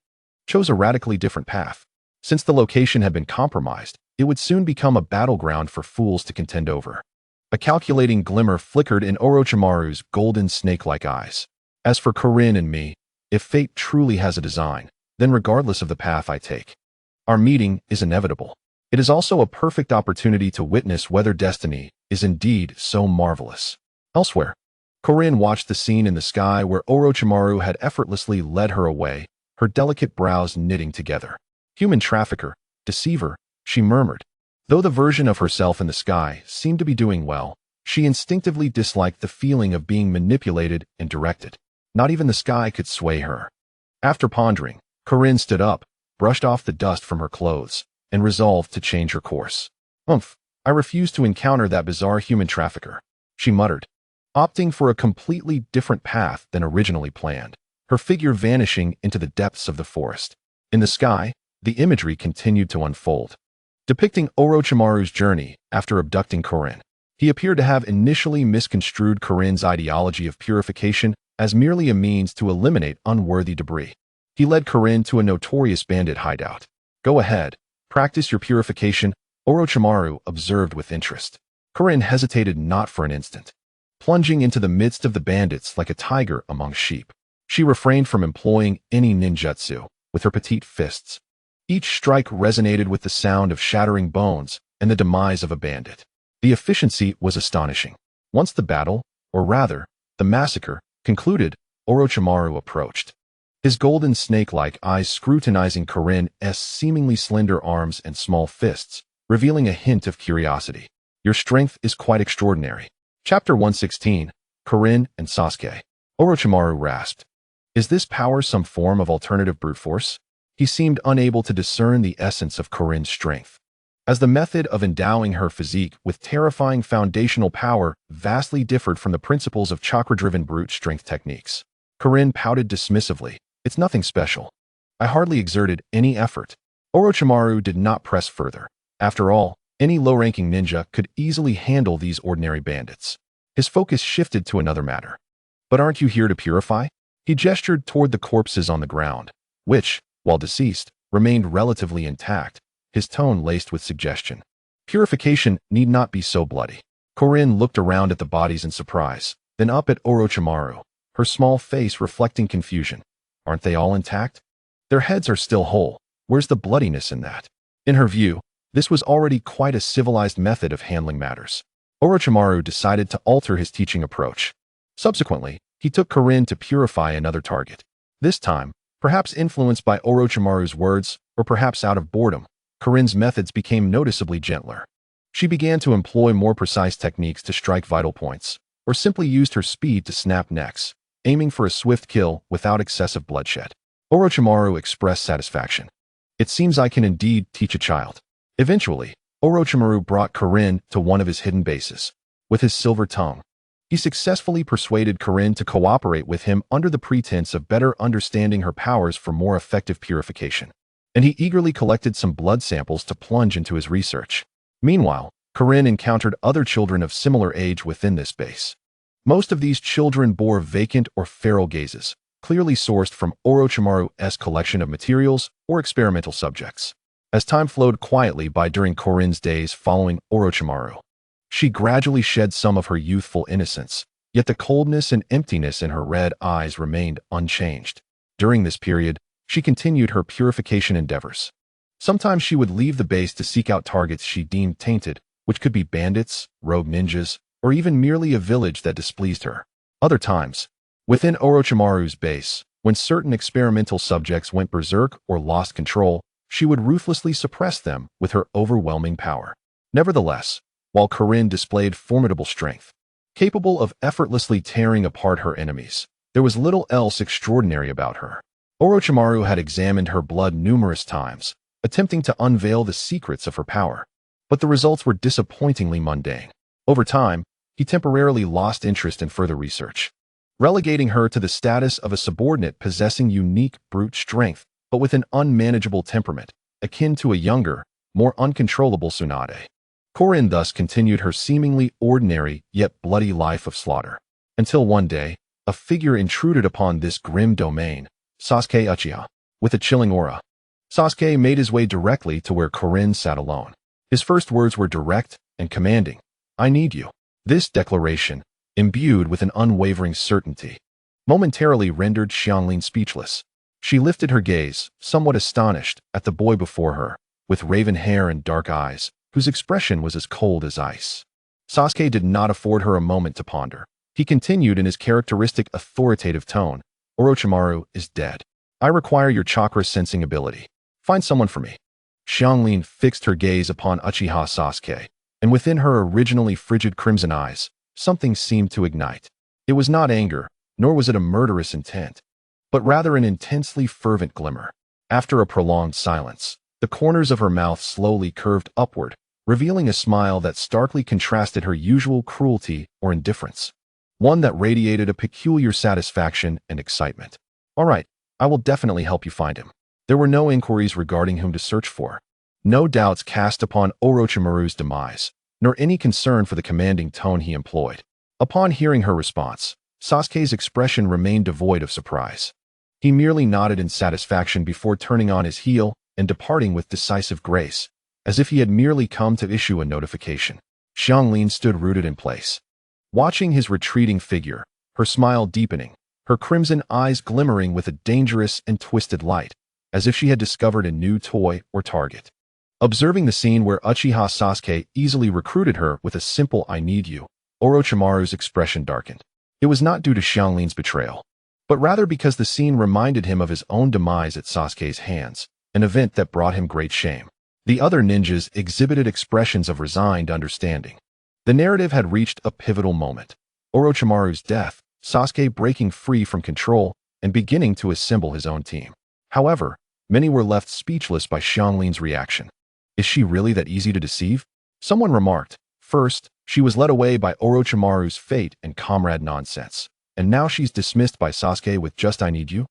chose a radically different path. Since the location had been compromised, it would soon become a battleground for fools to contend over. A calculating glimmer flickered in Orochimaru's golden snake-like eyes. "As for Corinne and me, if fate truly has a design, then regardless of the path I take, our meeting is inevitable. It is also a perfect opportunity to witness whether destiny is indeed so marvelous." Elsewhere, Corinne watched the scene in the sky where Orochimaru had effortlessly led her away, her delicate brows knitting together. "Human trafficker, deceiver," she murmured. Though the version of herself in the sky seemed to be doing well, she instinctively disliked the feeling of being manipulated and directed. Not even the sky could sway her. After pondering, Corinne stood up, brushed off the dust from her clothes, and resolved to change her course. "I refuse to encounter that bizarre human trafficker." she muttered, opting for a completely different path than originally planned, her figure vanishing into the depths of the forest. In the sky, the imagery continued to unfold, depicting Orochimaru's journey after abducting Korin. He appeared to have initially misconstrued Korin's ideology of purification as merely a means to eliminate unworthy debris. He led Korin to a notorious bandit hideout. "Go ahead, practice your purification," Orochimaru observed with interest. Korin hesitated not for an instant, plunging into the midst of the bandits like a tiger among sheep. She refrained from employing any ninjutsu with her petite fists. Each strike resonated with the sound of shattering bones and the demise of a bandit. The efficiency was astonishing. Once the battle, or rather, the massacre, concluded, Orochimaru approached, his golden snake-like eyes scrutinizing Korin's seemingly slender arms and small fists, revealing a hint of curiosity. "Your strength is quite extraordinary." Chapter 116, Korin and Sasuke. Orochimaru rasped. Is this power some form of alternative brute force? He seemed unable to discern the essence of Korin's strength, as the method of endowing her physique with terrifying foundational power vastly differed from the principles of chakra-driven brute strength techniques. Korin pouted dismissively. "It's nothing special. I hardly exerted any effort." Orochimaru did not press further. After all, any low-ranking ninja could easily handle these ordinary bandits. His focus shifted to another matter. "But aren't you here to purify?" He gestured toward the corpses on the ground, which, while deceased, remained relatively intact, his tone laced with suggestion. "Purification need not be so bloody." Korin looked around at the bodies in surprise, then up at Orochimaru, her small face reflecting confusion. "Aren't they all intact? Their heads are still whole. Where's the bloodiness in that?" In her view, this was already quite a civilized method of handling matters. Orochimaru decided to alter his teaching approach. Subsequently, he took Korin to purify another target. This time, perhaps influenced by Orochimaru's words, or perhaps out of boredom, Korin's methods became noticeably gentler. She began to employ more precise techniques to strike vital points, or simply used her speed to snap necks, aiming for a swift kill without excessive bloodshed. Orochimaru expressed satisfaction. "It seems I can indeed teach a child." Eventually, Orochimaru brought Korin to one of his hidden bases. With his silver tongue, he successfully persuaded Korin to cooperate with him under the pretense of better understanding her powers for more effective purification. And he eagerly collected some blood samples to plunge into his research. Meanwhile, Korin encountered other children of similar age within this base. Most of these children bore vacant or feral gazes, clearly sourced from Orochimaru's collection of materials or experimental subjects. As time flowed quietly by during Korin's days following Orochimaru, she gradually shed some of her youthful innocence, yet the coldness and emptiness in her red eyes remained unchanged. During this period, she continued her purification endeavors. Sometimes she would leave the base to seek out targets she deemed tainted, which could be bandits, rogue ninjas, or even merely a village that displeased her. Other times, within Orochimaru's base, when certain experimental subjects went berserk or lost control, she would ruthlessly suppress them with her overwhelming power. Nevertheless, while Korin displayed formidable strength, capable of effortlessly tearing apart her enemies, there was little else extraordinary about her. Orochimaru had examined her blood numerous times, attempting to unveil the secrets of her power, but the results were disappointingly mundane. Over time, he temporarily lost interest in further research, relegating her to the status of a subordinate possessing unique brute strength, but with an unmanageable temperament, akin to a younger, more uncontrollable Tsunade. Korin thus continued her seemingly ordinary yet bloody life of slaughter, until one day, a figure intruded upon this grim domain, Sasuke Uchiha, with a chilling aura. Sasuke made his way directly to where Korin sat alone. His first words were direct and commanding. "I need you." This declaration, imbued with an unwavering certainty, momentarily rendered Xianglin speechless. She lifted her gaze, somewhat astonished, at the boy before her, with raven hair and dark eyes, whose expression was as cold as ice. Sasuke did not afford her a moment to ponder. He continued in his characteristic authoritative tone, "Orochimaru is dead. I require your chakra sensing ability. Find someone for me." Xianglin fixed her gaze upon Uchiha Sasuke, and within her originally frigid crimson eyes, something seemed to ignite. It was not anger, nor was it a murderous intent, but rather an intensely fervent glimmer. After a prolonged silence, the corners of her mouth slowly curved upward, revealing a smile that starkly contrasted her usual cruelty or indifference, one that radiated a peculiar satisfaction and excitement. All right, I will definitely help you find him. There were no inquiries regarding whom to search for, no doubts cast upon Orochimaru's demise, nor any concern for the commanding tone he employed. Upon hearing her response, Sasuke's expression remained devoid of surprise. He merely nodded in satisfaction before turning on his heel and departing with decisive grace, as if he had merely come to issue a notification. Xianglin stood rooted in place, watching his retreating figure, her smile deepening, her crimson eyes glimmering with a dangerous and twisted light, as if she had discovered a new toy or target. Observing the scene where Uchiha Sasuke easily recruited her with a simple "I need you," Orochimaru's expression darkened. It was not due to Xianglin's betrayal, but rather because the scene reminded him of his own demise at Sasuke's hands, an event that brought him great shame. The other ninjas exhibited expressions of resigned understanding. The narrative had reached a pivotal moment. Orochimaru's death, Sasuke breaking free from control and beginning to assemble his own team. However, many were left speechless by Xianglin's reaction. Is she really that easy to deceive? Someone remarked. First, she was led away by Orochimaru's fate and comrade nonsense, and now she's dismissed by Sasuke with just "I need you."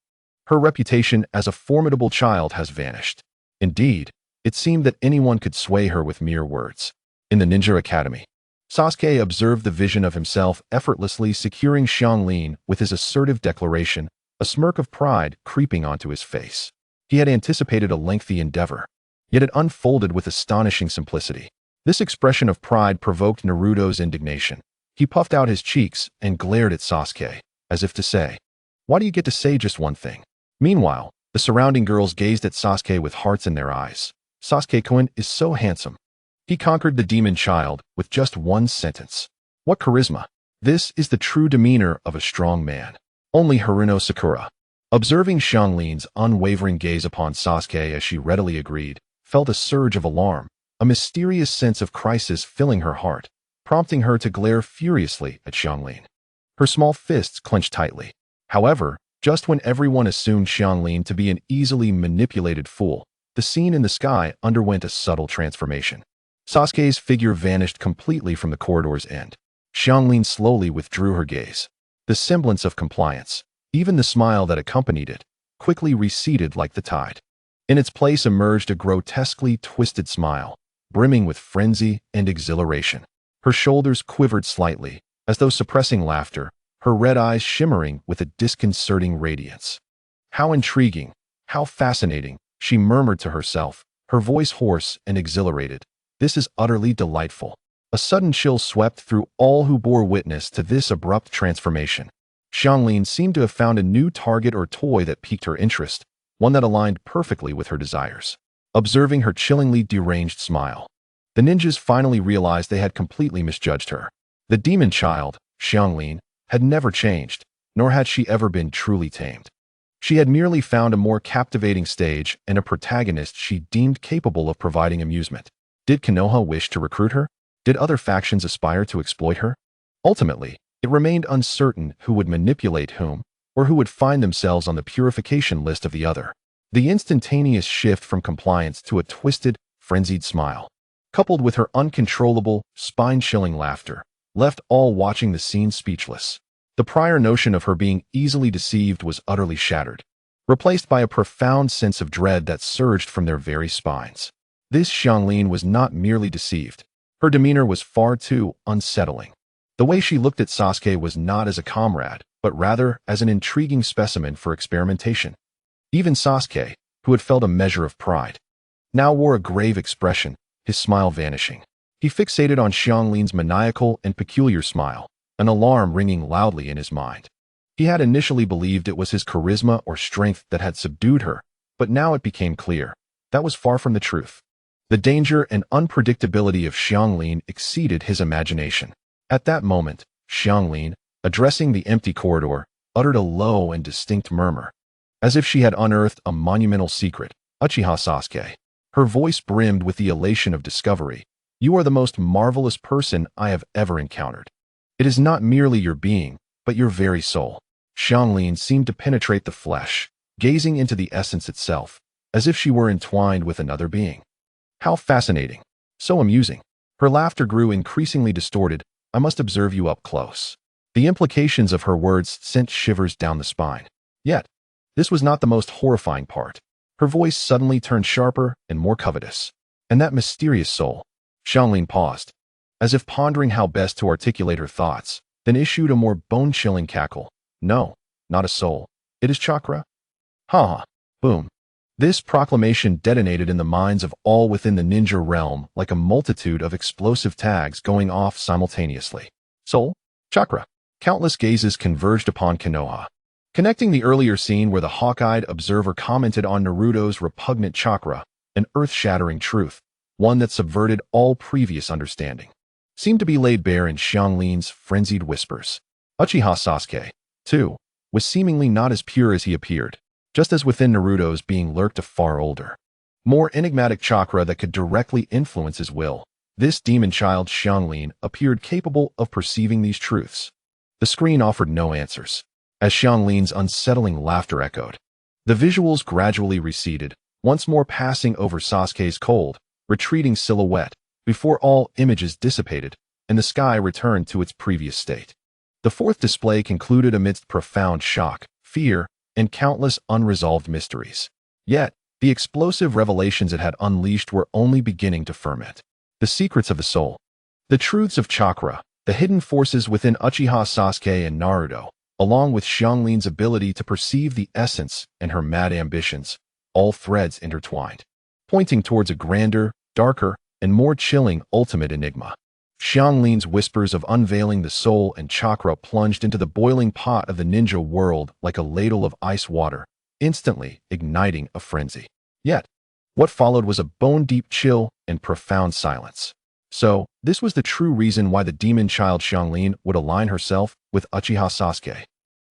Her reputation as a formidable child has vanished. Indeed, it seemed that anyone could sway her with mere words. In the Ninja Academy, Sasuke observed the vision of himself effortlessly securing Xianglin with his assertive declaration, a smirk of pride creeping onto his face. He had anticipated a lengthy endeavor, yet it unfolded with astonishing simplicity. This expression of pride provoked Naruto's indignation. He puffed out his cheeks and glared at Sasuke, as if to say, "Why do you get to say just one thing?" Meanwhile, the surrounding girls gazed at Sasuke with hearts in their eyes. Sasuke-kun is so handsome. He conquered the demon child with just one sentence. What charisma! This is the true demeanor of a strong man. Only Haruno Sakura, observing Xianglin's unwavering gaze upon Sasuke as she readily agreed, felt a surge of alarm, a mysterious sense of crisis filling her heart, prompting her to glare furiously at Xianglin. Her small fists clenched tightly. However, just when everyone assumed Xianglin to be an easily manipulated fool, the scene in the sky underwent a subtle transformation. Sasuke's figure vanished completely from the corridor's end. Xianglin slowly withdrew her gaze. The semblance of compliance, even the smile that accompanied it, quickly receded like the tide. In its place emerged a grotesquely twisted smile, brimming with frenzy and exhilaration. Her shoulders quivered slightly, as though suppressing laughter, her red eyes shimmering with a disconcerting radiance. How intriguing, how fascinating, she murmured to herself, her voice hoarse and exhilarated. This is utterly delightful. A sudden chill swept through all who bore witness to this abrupt transformation. Xianglin seemed to have found a new target or toy that piqued her interest, one that aligned perfectly with her desires. Observing her chillingly deranged smile, the ninjas finally realized they had completely misjudged her. The demon child, Xianglin, had never changed, nor had she ever been truly tamed. She had merely found a more captivating stage and a protagonist she deemed capable of providing amusement. Did Konoha wish to recruit her? Did other factions aspire to exploit her? Ultimately, it remained uncertain who would manipulate whom, or who would find themselves on the purification list of the other. The instantaneous shift from compliance to a twisted, frenzied smile, coupled with her uncontrollable, spine-chilling laughter, left all watching the scene speechless. The prior notion of her being easily deceived was utterly shattered, replaced by a profound sense of dread that surged from their very spines. This Xianglin was not merely deceived. Her demeanor was far too unsettling. The way she looked at Sasuke was not as a comrade, but rather as an intriguing specimen for experimentation. Even Sasuke, who had felt a measure of pride, now wore a grave expression, his smile vanishing. He fixated on Xianglin's maniacal and peculiar smile, an alarm ringing loudly in his mind. He had initially believed it was his charisma or strength that had subdued her, but now it became clear that was far from the truth. The danger and unpredictability of Xianglin exceeded his imagination. At that moment, Xianglin, addressing the empty corridor, uttered a low and distinct murmur, as if she had unearthed a monumental secret. Uchiha Sasuke. Her voice brimmed with the elation of discovery. You are the most marvelous person I have ever encountered. It is not merely your being, but your very soul. Xianglin seemed to penetrate the flesh, gazing into the essence itself, as if she were entwined with another being. How fascinating. So amusing. Her laughter grew increasingly distorted. I must observe you up close. The implications of her words sent shivers down the spine. Yet, this was not the most horrifying part. Her voice suddenly turned sharper and more covetous. And that mysterious soul. Xianglin paused, as if pondering how best to articulate her thoughts, then issued a more bone-chilling cackle. No, not a soul. It is chakra. Ha ha. Boom. This proclamation detonated in the minds of all within the ninja realm like a multitude of explosive tags going off simultaneously. Soul? Chakra. Countless gazes converged upon Konoha, connecting the earlier scene where the hawk-eyed observer commented on Naruto's repugnant chakra, an earth-shattering truth, one that subverted all previous understanding, seemed to be laid bare in Xianglin's frenzied whispers. Uchiha Sasuke, too, was seemingly not as pure as he appeared, just as within Naruto's being lurked a far older, more enigmatic chakra that could directly influence his will. This demon child Xianglin appeared capable of perceiving these truths. The screen offered no answers, as Xianglin's unsettling laughter echoed. The visuals gradually receded, once more passing over Sasuke's cold, retreating silhouette, before all images dissipated, and the sky returned to its previous state. The fourth display concluded amidst profound shock, fear, and countless unresolved mysteries. Yet, the explosive revelations it had unleashed were only beginning to ferment. The secrets of the soul, the truths of chakra, the hidden forces within Uchiha Sasuke and Naruto, along with Xianglin's ability to perceive the essence and her mad ambitions, all threads intertwined, pointing towards a grander, darker, and more chilling ultimate enigma. Xianglin's whispers of unveiling the soul and chakra plunged into the boiling pot of the ninja world like a ladle of ice water, instantly igniting a frenzy. Yet, what followed was a bone-deep chill and profound silence. So, this was the true reason why the demon child Xianglin would align herself with Uchiha Sasuke.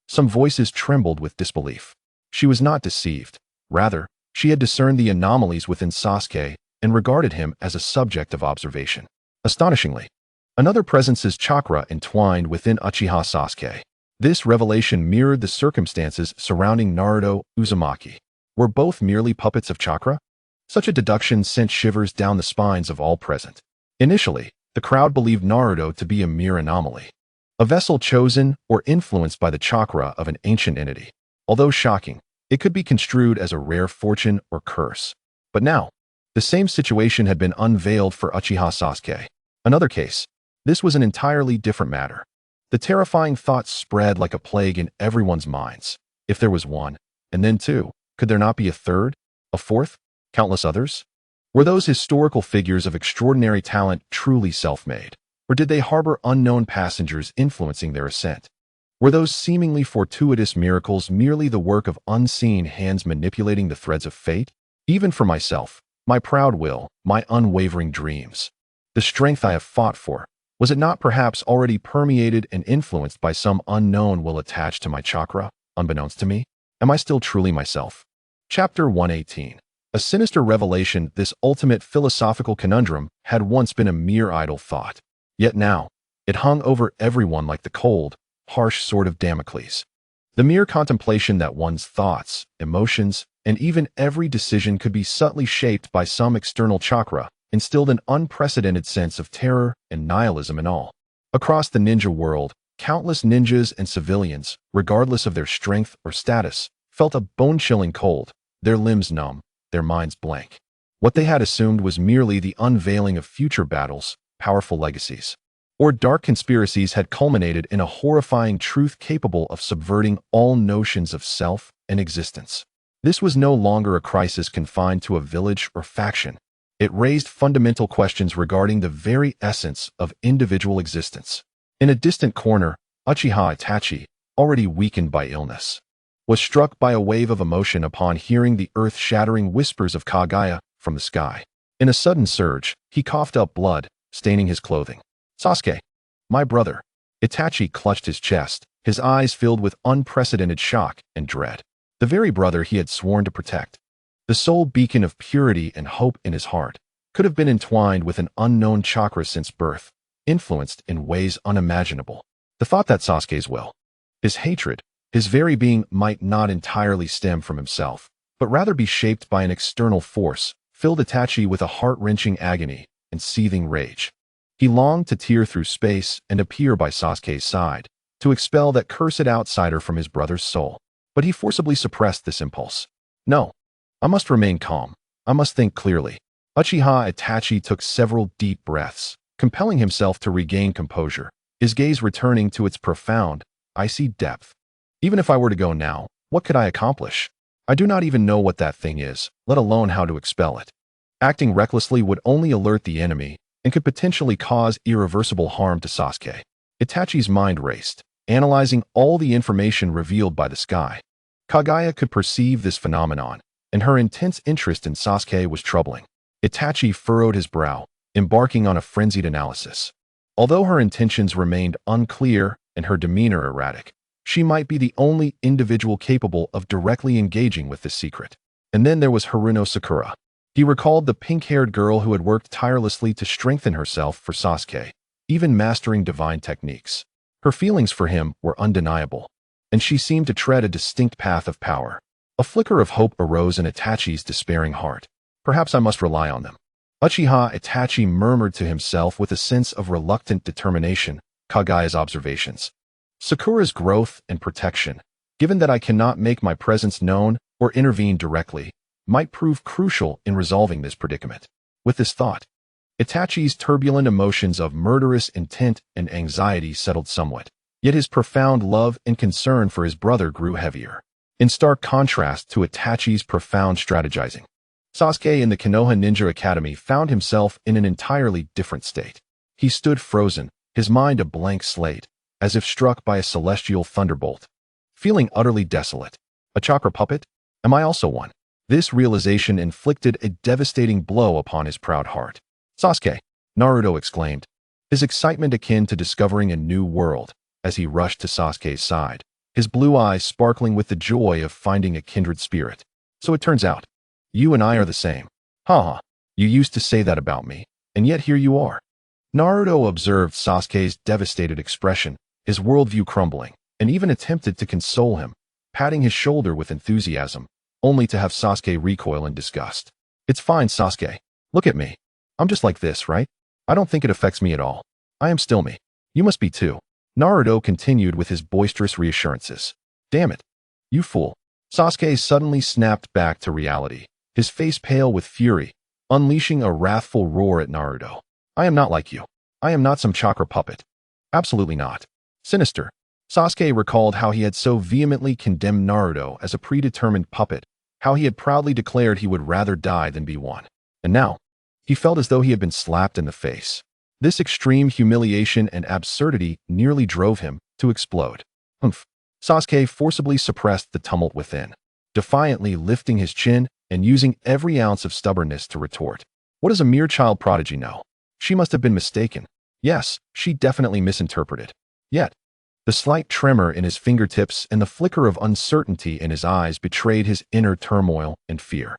Some voices trembled with disbelief. She was not deceived. Rather, she had discerned the anomalies within Sasuke and regarded him as a subject of observation. Astonishingly, another presence's chakra entwined within Uchiha Sasuke. This revelation mirrored the circumstances surrounding Naruto Uzumaki. Were both merely puppets of chakra? Such a deduction sent shivers down the spines of all present. Initially, the crowd believed Naruto to be a mere anomaly, a vessel chosen or influenced by the chakra of an ancient entity. Although shocking, it could be construed as a rare fortune or curse. But now, the same situation had been unveiled for Uchiha Sasuke. Another case. This was an entirely different matter. The terrifying thoughts spread like a plague in everyone's minds. If there was one, and then two, could there not be a third, a fourth, countless others? Were those historical figures of extraordinary talent truly self-made, or did they harbor unknown passengers influencing their ascent? Were those seemingly fortuitous miracles merely the work of unseen hands manipulating the threads of fate? Even for myself, my proud will, my unwavering dreams, the strength I have fought for, was it not perhaps already permeated and influenced by some unknown will attached to my chakra, unbeknownst to me? Am I still truly myself? Chapter 118. A sinister revelation. This ultimate philosophical conundrum had once been a mere idle thought. Yet now, it hung over everyone like the cold, harsh sword of Damocles. The mere contemplation that one's thoughts, emotions, and even every decision could be subtly shaped by some external chakra instilled an unprecedented sense of terror and nihilism in all. Across the ninja world, countless ninjas and civilians, regardless of their strength or status, felt a bone-chilling cold, their limbs numb, their minds blank. What they had assumed was merely the unveiling of future battles, powerful legacies, or dark conspiracies had culminated in a horrifying truth capable of subverting all notions of self and existence. This was no longer a crisis confined to a village or faction. It raised fundamental questions regarding the very essence of individual existence. In a distant corner, Uchiha Itachi, already weakened by illness, was struck by a wave of emotion upon hearing the earth-shattering whispers of Kage from the sky. In a sudden surge, he coughed up blood, staining his clothing. Sasuke, my brother. Itachi clutched his chest, his eyes filled with unprecedented shock and dread. The very brother he had sworn to protect, the sole beacon of purity and hope in his heart, could have been entwined with an unknown chakra since birth, influenced in ways unimaginable. The thought that Sasuke's will, his hatred, his very being might not entirely stem from himself, but rather be shaped by an external force, filled Itachi with a heart-wrenching agony. and seething rage. He longed to tear through space and appear by Sasuke's side, to expel that cursed outsider from his brother's soul. But he forcibly suppressed this impulse. No, I must remain calm. I must think clearly. Uchiha Itachi took several deep breaths, compelling himself to regain composure, his gaze returning to its profound, icy depth. Even if I were to go now, what could I accomplish? I do not even know what that thing is, let alone how to expel it. Acting recklessly would only alert the enemy and could potentially cause irreversible harm to Sasuke. Itachi's mind raced, analyzing all the information revealed by the sky. Kage could perceive this phenomenon, and her intense interest in Sasuke was troubling. Itachi furrowed his brow, embarking on a frenzied analysis. Although her intentions remained unclear and her demeanor erratic, she might be the only individual capable of directly engaging with this secret. And then there was Haruno Sakura. He recalled the pink-haired girl who had worked tirelessly to strengthen herself for Sasuke, even mastering divine techniques. Her feelings for him were undeniable, and she seemed to tread a distinct path of power. A flicker of hope arose in Itachi's despairing heart. Perhaps I must rely on them. Uchiha Itachi murmured to himself with a sense of reluctant determination Kage's observations. Sakura's growth and protection, given that I cannot make my presence known or intervene directly, might prove crucial in resolving this predicament. With this thought, Itachi's turbulent emotions of murderous intent and anxiety settled somewhat, yet his profound love and concern for his brother grew heavier. In stark contrast to Itachi's profound strategizing, Sasuke in the Konoha Ninja Academy found himself in an entirely different state. He stood frozen, his mind a blank slate, as if struck by a celestial thunderbolt. Feeling utterly desolate. A chakra puppet? Am I also one? This realization inflicted a devastating blow upon his proud heart. Sasuke! Naruto exclaimed, his excitement akin to discovering a new world, as he rushed to Sasuke's side, his blue eyes sparkling with the joy of finding a kindred spirit. So it turns out, you and I are the same. Haha, you used to say that about me, and yet here you are. Naruto observed Sasuke's devastated expression, his worldview crumbling, and even attempted to console him, patting his shoulder with enthusiasm, only to have Sasuke recoil in disgust. It's fine, Sasuke. Look at me. I'm just like this, right? I don't think it affects me at all. I am still me. You must be too. Naruto continued with his boisterous reassurances. Damn it. You fool. Sasuke suddenly snapped back to reality, his face pale with fury, unleashing a wrathful roar at Naruto. I am not like you. I am not some chakra puppet. Absolutely not. Sinister. Sasuke recalled how he had so vehemently condemned Naruto as a predetermined puppet, how he had proudly declared he would rather die than be one. And now, he felt as though he had been slapped in the face. This extreme humiliation and absurdity nearly drove him to explode. Humph. Sasuke forcibly suppressed the tumult within, defiantly lifting his chin and using every ounce of stubbornness to retort. What does a mere child prodigy know? She must have been mistaken. Yes, she definitely misinterpreted. Yet, the slight tremor in his fingertips and the flicker of uncertainty in his eyes betrayed his inner turmoil and fear.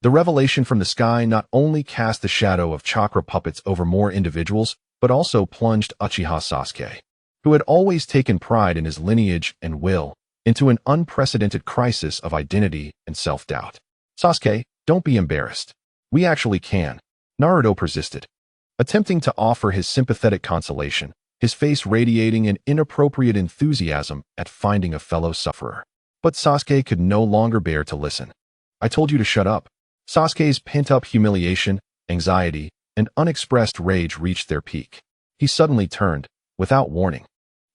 The revelation from the sky not only cast the shadow of chakra puppets over more individuals, but also plunged Uchiha Sasuke, who had always taken pride in his lineage and will, into an unprecedented crisis of identity and self-doubt. Sasuke, don't be embarrassed. We actually can. Naruto persisted, attempting to offer his sympathetic consolation, his face radiating an inappropriate enthusiasm at finding a fellow sufferer. But Sasuke could no longer bear to listen. I told you to shut up. Sasuke's pent-up humiliation, anxiety, and unexpressed rage reached their peak. He suddenly turned, without warning,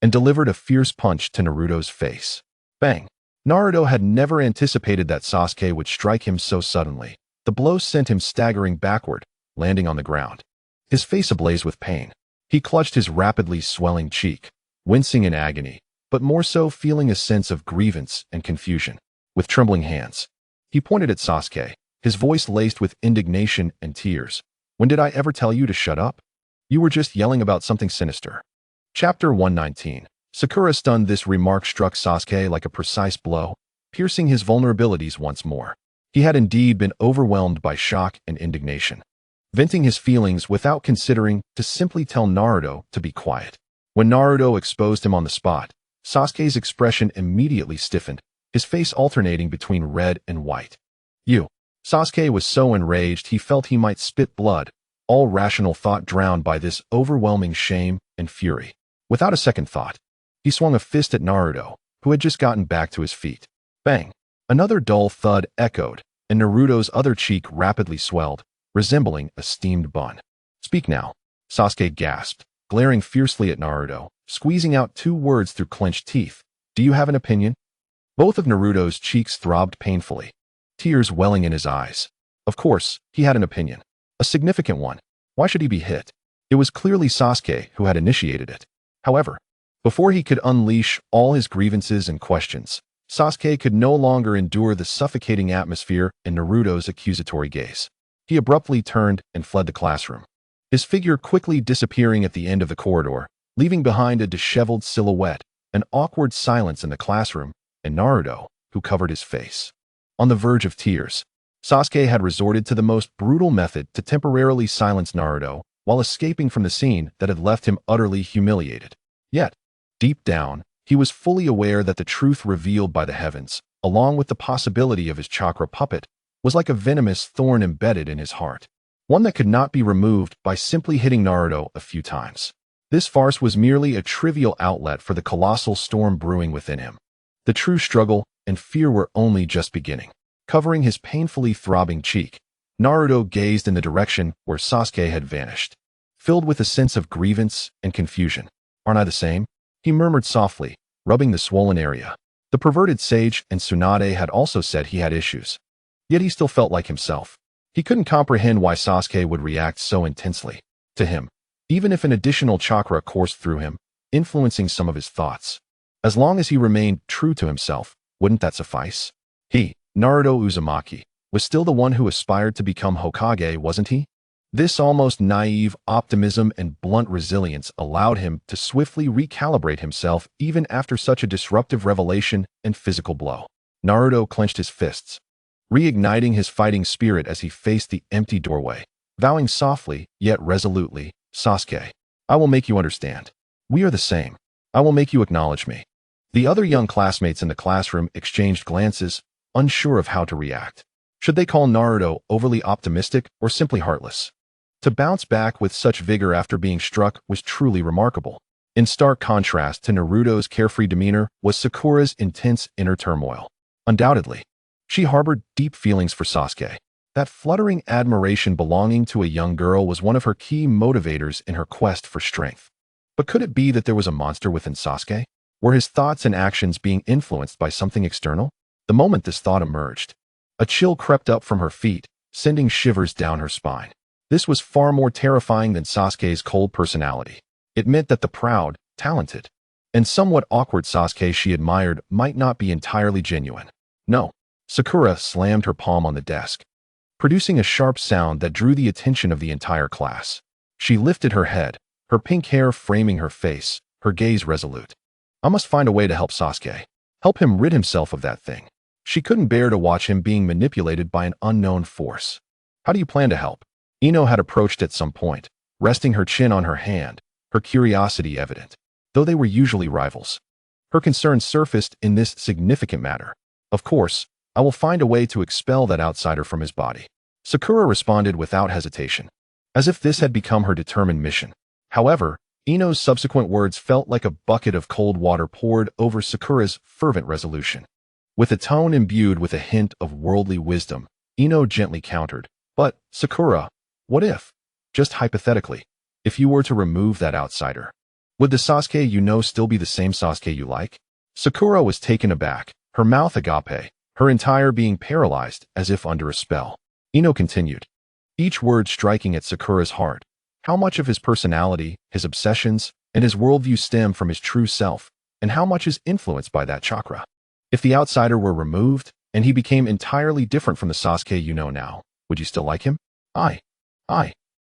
and delivered a fierce punch to Naruto's face. Bang! Naruto had never anticipated that Sasuke would strike him so suddenly. The blow sent him staggering backward, landing on the ground. His face ablaze with pain. He clutched his rapidly swelling cheek, wincing in agony, but more so feeling a sense of grievance and confusion. With trembling hands, he pointed at Sasuke, his voice laced with indignation and tears. When did I ever tell you to shut up? You were just yelling about something sinister. Chapter 119. Sakura stunned. This remark struck Sasuke like a precise blow, piercing his vulnerabilities once more. He had indeed been overwhelmed by shock and indignation, venting his feelings without considering to simply tell Naruto to be quiet. When Naruto exposed him on the spot, Sasuke's expression immediately stiffened, his face alternating between red and white. You. Sasuke was so enraged he felt he might spit blood, all rational thought drowned by this overwhelming shame and fury. Without a second thought, he swung a fist at Naruto, who had just gotten back to his feet. Bang! Another dull thud echoed, and Naruto's other cheek rapidly swelled, resembling a steamed bun. "Speak now," Sasuke gasped, glaring fiercely at Naruto, squeezing out 2 words through clenched teeth. "Do you have an opinion?" Both of Naruto's cheeks throbbed painfully, tears welling in his eyes. Of course, he had an opinion. A significant one. Why should he be hit? It was clearly Sasuke who had initiated it. However, before he could unleash all his grievances and questions, Sasuke could no longer endure the suffocating atmosphere in Naruto's accusatory gaze. He abruptly turned and fled the classroom, his figure quickly disappearing at the end of the corridor, leaving behind a disheveled silhouette, an awkward silence in the classroom, and Naruto, who covered his face. On the verge of tears, Sasuke had resorted to the most brutal method to temporarily silence Naruto while escaping from the scene that had left him utterly humiliated. Yet, deep down, he was fully aware that the truth revealed by the heavens, along with the possibility of his chakra puppet, was like a venomous thorn embedded in his heart, one that could not be removed by simply hitting Naruto a few times. This farce was merely a trivial outlet for the colossal storm brewing within him. The true struggle and fear were only just beginning. Covering his painfully throbbing cheek, Naruto gazed in the direction where Sasuke had vanished, filled with a sense of grievance and confusion. "Aren't I the same?" he murmured softly, rubbing the swollen area. The perverted sage and Tsunade had also said he had issues. Yet he still felt like himself. He couldn't comprehend why Sasuke would react so intensely to him, even if an additional chakra coursed through him, influencing some of his thoughts. As long as he remained true to himself, wouldn't that suffice? He, Naruto Uzumaki, was still the one who aspired to become Hokage, wasn't he? This almost naive optimism and blunt resilience allowed him to swiftly recalibrate himself even after such a disruptive revelation and physical blow. Naruto clenched his fists, reigniting his fighting spirit as he faced the empty doorway, vowing softly yet resolutely, "Sasuke, I will make you understand. We are the same. I will make you acknowledge me." The other young classmates in the classroom exchanged glances, unsure of how to react. Should they call Naruto overly optimistic or simply heartless? To bounce back with such vigor after being struck was truly remarkable. In stark contrast to Naruto's carefree demeanor was Sakura's intense inner turmoil. Undoubtedly, she harbored deep feelings for Sasuke. That fluttering admiration belonging to a young girl was one of her key motivators in her quest for strength. But could it be that there was a monster within Sasuke? Were his thoughts and actions being influenced by something external? The moment this thought emerged, a chill crept up from her feet, sending shivers down her spine. This was far more terrifying than Sasuke's cold personality. It meant that the proud, talented, and somewhat awkward Sasuke she admired might not be entirely genuine. No. Sakura slammed her palm on the desk, producing a sharp sound that drew the attention of the entire class. She lifted her head, her pink hair framing her face, her gaze resolute. "I must find a way to help Sasuke. Help him rid himself of that thing." She couldn't bear to watch him being manipulated by an unknown force. "How do you plan to help?" Ino had approached at some point, resting her chin on her hand, her curiosity evident. Though they were usually rivals, her concern surfaced in this significant matter. "Of course, I will find a way to expel that outsider from his body." Sakura responded without hesitation, as if this had become her determined mission. However, Ino's subsequent words felt like a bucket of cold water poured over Sakura's fervent resolution. With a tone imbued with a hint of worldly wisdom, Ino gently countered, "But, Sakura, what if, just hypothetically, if you were to remove that outsider? Would the Sasuke you know still be the same Sasuke you like?" Sakura was taken aback, her mouth agape, her entire being paralyzed as if under a spell. Ino continued, each word striking at Sakura's heart. How much of his personality, his obsessions, and his worldview stem from his true self, and how much is influenced by that chakra? If the outsider were removed, and he became entirely different from the Sasuke you know now, would you still like him? I.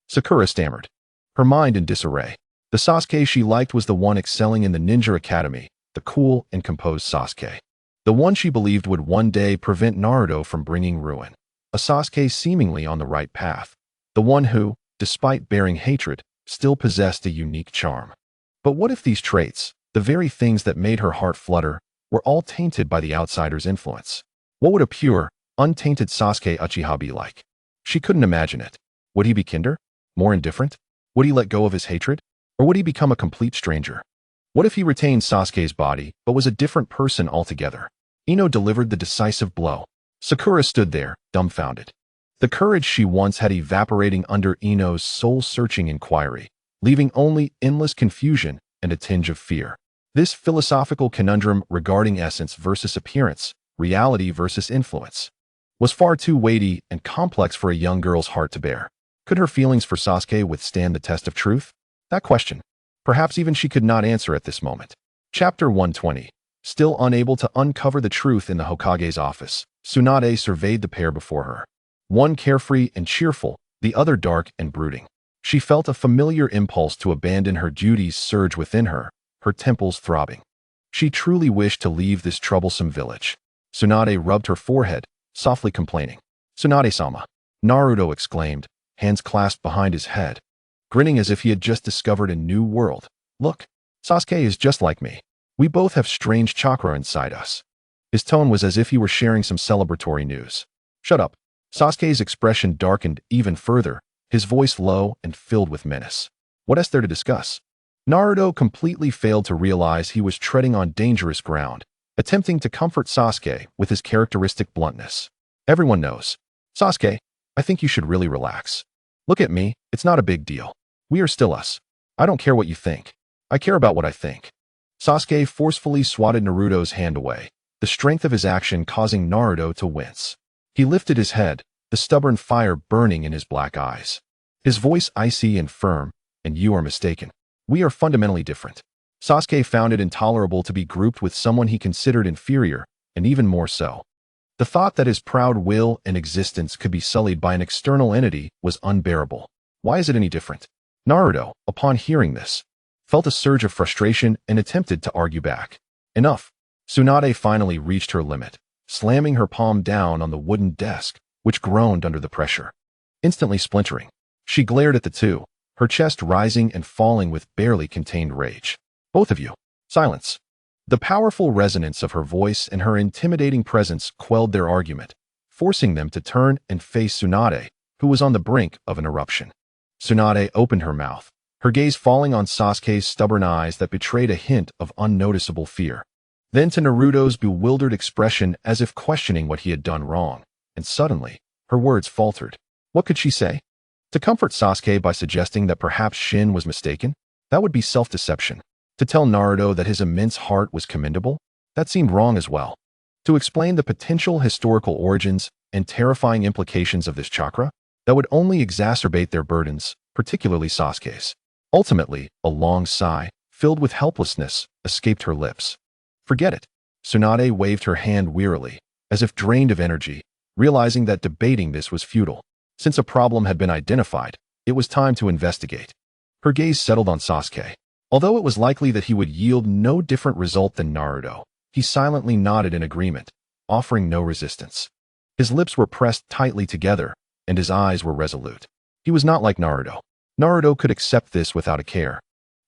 Sakura stammered, her mind in disarray. The Sasuke she liked was the one excelling in the ninja academy, the cool and composed Sasuke. The one she believed would one day prevent Naruto from bringing ruin. A Sasuke seemingly on the right path. The one who, despite bearing hatred, still possessed a unique charm. But what if these traits, the very things that made her heart flutter, were all tainted by the outsider's influence? What would a pure, untainted Sasuke Uchiha be like? She couldn't imagine it. Would he be kinder? More indifferent? Would he let go of his hatred? Or would he become a complete stranger? What if he retained Sasuke's body, but was a different person altogether? Ino delivered the decisive blow. Sakura stood there, dumbfounded. The courage she once had evaporating under Ino's soul-searching inquiry, leaving only endless confusion and a tinge of fear. This philosophical conundrum regarding essence versus appearance, reality versus influence, was far too weighty and complex for a young girl's heart to bear. Could her feelings for Sasuke withstand the test of truth? That question, perhaps even she could not answer at this moment. Chapter 120. Still unable to uncover the truth in the Hokage's office, Tsunade surveyed the pair before her. One carefree and cheerful, the other dark and brooding. She felt a familiar impulse to abandon her duties surge within her, her temples throbbing. She truly wished to leave this troublesome village. Tsunade rubbed her forehead, softly complaining. "Tsunade-sama," Naruto exclaimed, hands clasped behind his head, grinning as if he had just discovered a new world. "Look, Sasuke is just like me. We both have strange chakra inside us." His tone was as if he were sharing some celebratory news. "Shut up." Sasuke's expression darkened even further, his voice low and filled with menace. "What is there to discuss?" Naruto completely failed to realize he was treading on dangerous ground, attempting to comfort Sasuke with his characteristic bluntness. "Everyone knows. Sasuke, I think you should really relax. Look at me, it's not a big deal. We are still us. I don't care what you think. I care about what I think." Sasuke forcefully swatted Naruto's hand away, the strength of his action causing Naruto to wince. He lifted his head, the stubborn fire burning in his black eyes. His voice icy and firm, "And you are mistaken. We are fundamentally different." Sasuke found it intolerable to be grouped with someone he considered inferior, and even more so. The thought that his proud will and existence could be sullied by an external entity was unbearable. Why is it any different? Naruto, upon hearing this, felt a surge of frustration and attempted to argue back. Enough. Tsunade finally reached her limit, slamming her palm down on the wooden desk, which groaned under the pressure. Instantly splintering, she glared at the two, her chest rising and falling with barely contained rage. "Both of you, silence." The powerful resonance of her voice and her intimidating presence quelled their argument, forcing them to turn and face Tsunade, who was on the brink of an eruption. Tsunade opened her mouth, her gaze falling on Sasuke's stubborn eyes that betrayed a hint of unnoticeable fear. Then to Naruto's bewildered expression as if questioning what he had done wrong, and suddenly, her words faltered. What could she say? To comfort Sasuke by suggesting that perhaps Shin was mistaken? That would be self-deception. To tell Naruto that his immense heart was commendable? That seemed wrong as well. To explain the potential historical origins and terrifying implications of this chakra? That would only exacerbate their burdens, particularly Sasuke's. Ultimately, a long sigh, filled with helplessness, escaped her lips. "Forget it." Tsunade waved her hand wearily, as if drained of energy, realizing that debating this was futile. Since a problem had been identified, it was time to investigate. Her gaze settled on Sasuke. Although it was likely that he would yield no different result than Naruto, he silently nodded in agreement, offering no resistance. His lips were pressed tightly together, and his eyes were resolute. He was not like Naruto. Naruto could accept this without a care,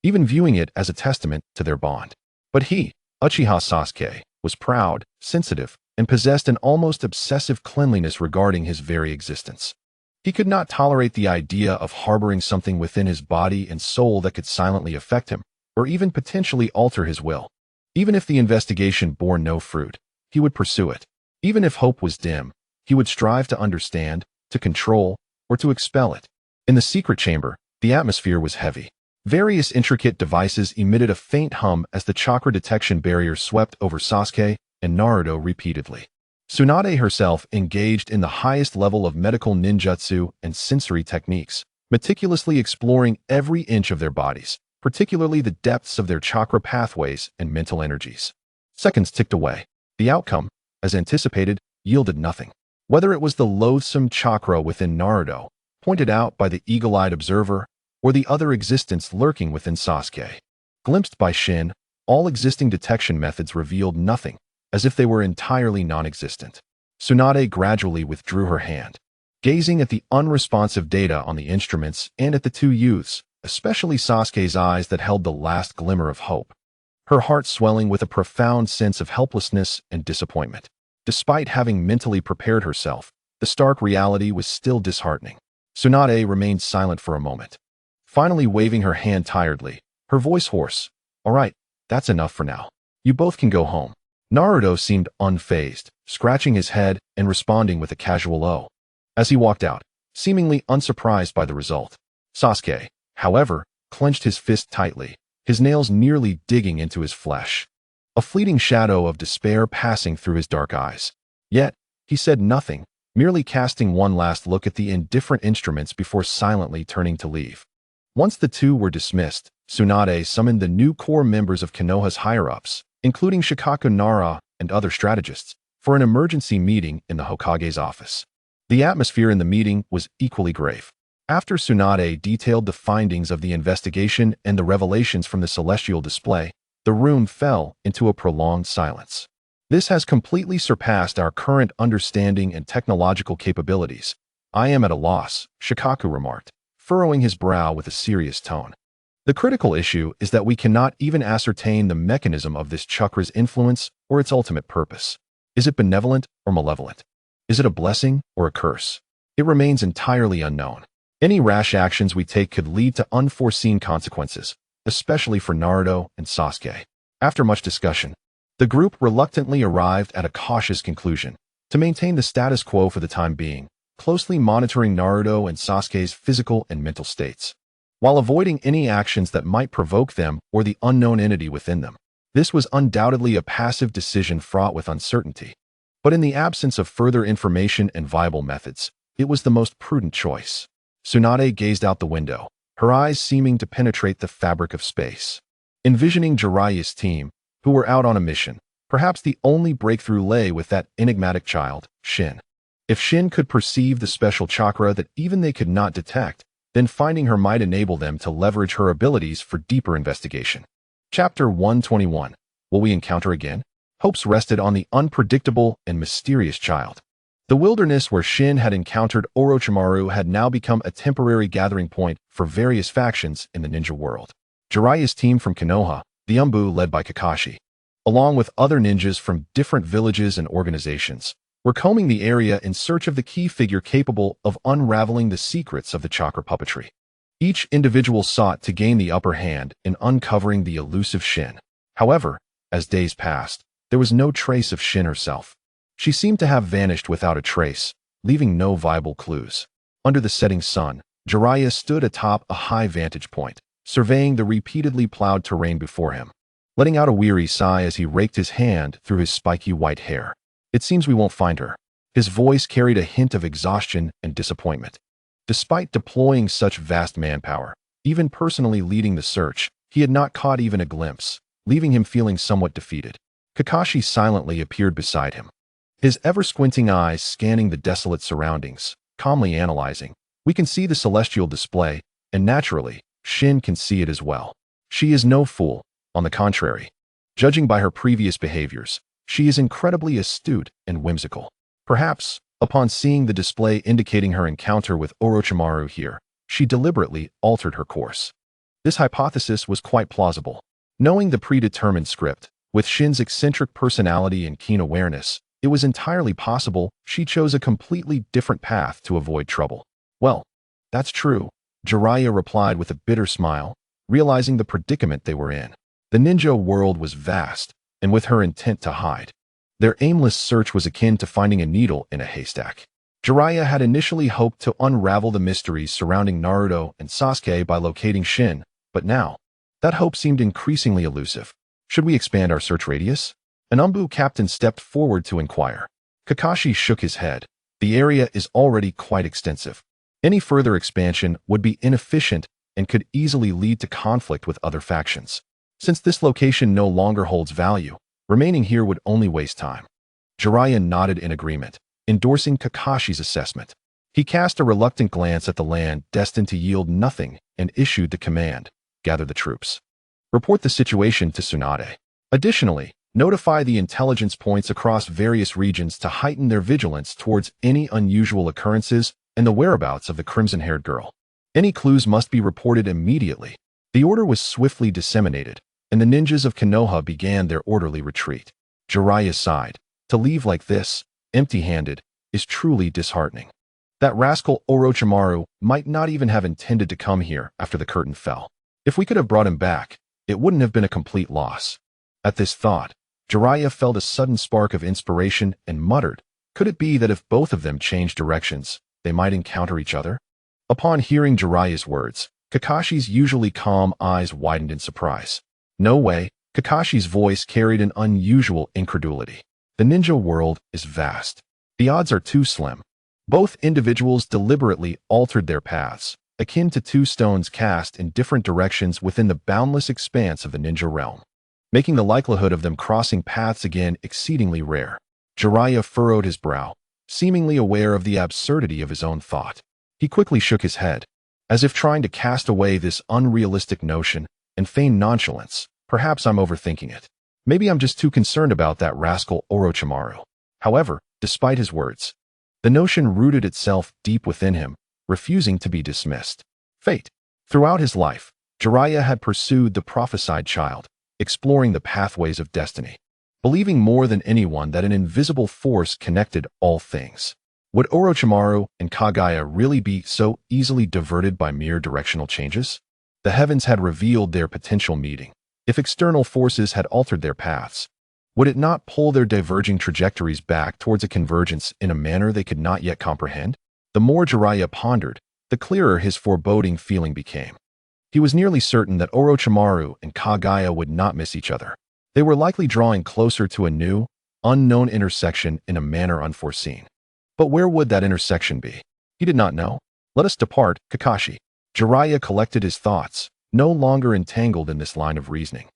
even viewing it as a testament to their bond. But he, Uchiha Sasuke, was proud, sensitive, and possessed an almost obsessive cleanliness regarding his very existence. He could not tolerate the idea of harboring something within his body and soul that could silently affect him, or even potentially alter his will. Even if the investigation bore no fruit, he would pursue it. Even if hope was dim, he would strive to understand, to control, or to expel it. In the secret chamber, the atmosphere was heavy. Various intricate devices emitted a faint hum as the chakra detection barrier swept over Sasuke and Naruto repeatedly. Tsunade herself engaged in the highest level of medical ninjutsu and sensory techniques, meticulously exploring every inch of their bodies, particularly the depths of their chakra pathways and mental energies. Seconds ticked away. The outcome, as anticipated, yielded nothing. Whether it was the loathsome chakra within Naruto, pointed out by the eagle-eyed observer, or the other existence lurking within Sasuke. Glimpsed by Shin, all existing detection methods revealed nothing, as if they were entirely non-existent. Tsunade gradually withdrew her hand, gazing at the unresponsive data on the instruments and at the two youths, especially Sasuke's eyes that held the last glimmer of hope. Her heart swelling with a profound sense of helplessness and disappointment. Despite having mentally prepared herself, the stark reality was still disheartening. Tsunade remained silent for a moment, finally waving her hand tiredly, her voice hoarse. All right, that's enough for now. You both can go home. Naruto seemed unfazed, scratching his head and responding with a casual "oh" as he walked out, seemingly unsurprised by the result. Sasuke, however, clenched his fist tightly, his nails nearly digging into his flesh, a fleeting shadow of despair passing through his dark eyes. Yet, he said nothing, merely casting one last look at the indifferent instruments before silently turning to leave. Once the two were dismissed, Tsunade summoned the new core members of Konoha's higher-ups, including Shikaku Nara and other strategists, for an emergency meeting in the Hokage's office. The atmosphere in the meeting was equally grave. After Tsunade detailed the findings of the investigation and the revelations from the celestial display, the room fell into a prolonged silence. This has completely surpassed our current understanding and technological capabilities. I am at a loss, Shikaku remarked, furrowing his brow with a serious tone. The critical issue is that we cannot even ascertain the mechanism of this chakra's influence or its ultimate purpose. Is it benevolent or malevolent? Is it a blessing or a curse? It remains entirely unknown. Any rash actions we take could lead to unforeseen consequences, especially for Naruto and Sasuke. After much discussion, the group reluctantly arrived at a cautious conclusion: to maintain the status quo for the time being, closely monitoring Naruto and Sasuke's physical and mental states, while avoiding any actions that might provoke them or the unknown entity within them. This was undoubtedly a passive decision fraught with uncertainty, but in the absence of further information and viable methods, it was the most prudent choice. Tsunade gazed out the window, her eyes seeming to penetrate the fabric of space. Envisioning Jiraiya's team, who were out on a mission, perhaps the only breakthrough lay with that enigmatic child, Shin. If Shin could perceive the special chakra that even they could not detect, then finding her might enable them to leverage her abilities for deeper investigation. Chapter 121. Will we encounter again? Hopes rested on the unpredictable and mysterious child. The wilderness where Shin had encountered Orochimaru had now become a temporary gathering point for various factions in the ninja world. Jiraiya's team from Konoha, the Umbu led by Kakashi, along with other ninjas from different villages and organizations, were combing the area in search of the key figure capable of unraveling the secrets of the chakra puppetry. Each individual sought to gain the upper hand in uncovering the elusive Shin. However, as days passed, there was no trace of Shin herself. She seemed to have vanished without a trace, leaving no viable clues. Under the setting sun, Jiraiya stood atop a high vantage point, surveying the repeatedly plowed terrain before him, letting out a weary sigh as he raked his hand through his spiky white hair. It seems we won't find her. His voice carried a hint of exhaustion and disappointment. Despite deploying such vast manpower, even personally leading the search, he had not caught even a glimpse, leaving him feeling somewhat defeated. Kakashi silently appeared beside him, his ever-squinting eyes scanning the desolate surroundings, calmly analyzing. We can see the celestial display, and naturally, Shin can see it as well. She is no fool, on the contrary. Judging by her previous behaviors, she is incredibly astute and whimsical. Perhaps, upon seeing the display indicating her encounter with Orochimaru here, she deliberately altered her course. This hypothesis was quite plausible. Knowing the predetermined script, with Shin's eccentric personality and keen awareness, it was entirely possible she chose a completely different path to avoid trouble. Well, that's true, Jiraiya replied with a bitter smile, realizing the predicament they were in. The ninja world was vast, and with her intent to hide, their aimless search was akin to finding a needle in a haystack. Jiraiya had initially hoped to unravel the mysteries surrounding Naruto and Sasuke by locating Shin, but now, that hope seemed increasingly elusive. Should we expand our search radius? An Umbu captain stepped forward to inquire. Kakashi shook his head. The area is already quite extensive. Any further expansion would be inefficient and could easily lead to conflict with other factions. Since this location no longer holds value, remaining here would only waste time. Jiraiya nodded in agreement, endorsing Kakashi's assessment. He cast a reluctant glance at the land destined to yield nothing and issued the command: gather the troops. Report the situation to Tsunade. Additionally, notify the intelligence points across various regions to heighten their vigilance towards any unusual occurrences and the whereabouts of the crimson-haired girl. Any clues must be reported immediately. The order was swiftly disseminated, and the ninjas of Konoha began their orderly retreat. Jiraiya sighed. To leave like this, empty-handed, is truly disheartening. That rascal Orochimaru might not even have intended to come here after the curtain fell. If we could have brought him back, it wouldn't have been a complete loss. At this thought, Jiraiya felt a sudden spark of inspiration and muttered, could it be that if both of them changed directions, they might encounter each other? Upon hearing Jiraiya's words, Kakashi's usually calm eyes widened in surprise. No way, Kakashi's voice carried an unusual incredulity. The ninja world is vast. The odds are too slim. Both individuals deliberately altered their paths, akin to two stones cast in different directions within the boundless expanse of the ninja realm, making the likelihood of them crossing paths again exceedingly rare. Jiraiya furrowed his brow, seemingly aware of the absurdity of his own thought. He quickly shook his head, as if trying to cast away this unrealistic notion and feign nonchalance. Perhaps I'm overthinking it. Maybe I'm just too concerned about that rascal Orochimaru. However, despite his words, the notion rooted itself deep within him, refusing to be dismissed. Fate. Throughout his life, Jiraiya had pursued the prophesied child, exploring the pathways of destiny, believing more than anyone that an invisible force connected all things. Would Orochimaru and Kage really be so easily diverted by mere directional changes? The heavens had revealed their potential meeting. If external forces had altered their paths, would it not pull their diverging trajectories back towards a convergence in a manner they could not yet comprehend? The more Jiraiya pondered, the clearer his foreboding feeling became. He was nearly certain that Orochimaru and Kage would not miss each other. They were likely drawing closer to a new, unknown intersection in a manner unforeseen. But where would that intersection be? He did not know. Let us depart, Kakashi. Jiraiya collected his thoughts, no longer entangled in this line of reasoning,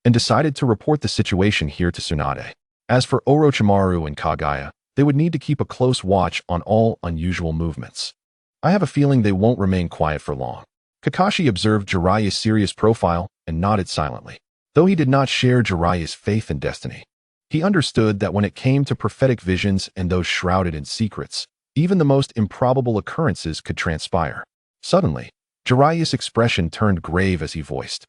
and decided to report the situation here to Tsunade. As for Orochimaru and Kage, they would need to keep a close watch on all unusual movements. I have a feeling they won't remain quiet for long. Kakashi observed Jiraiya's serious profile and nodded silently. Though he did not share Jiraiya's faith in destiny, he understood that when it came to prophetic visions and those shrouded in secrets, even the most improbable occurrences could transpire. Suddenly, Jiraiya's expression turned grave as he voiced,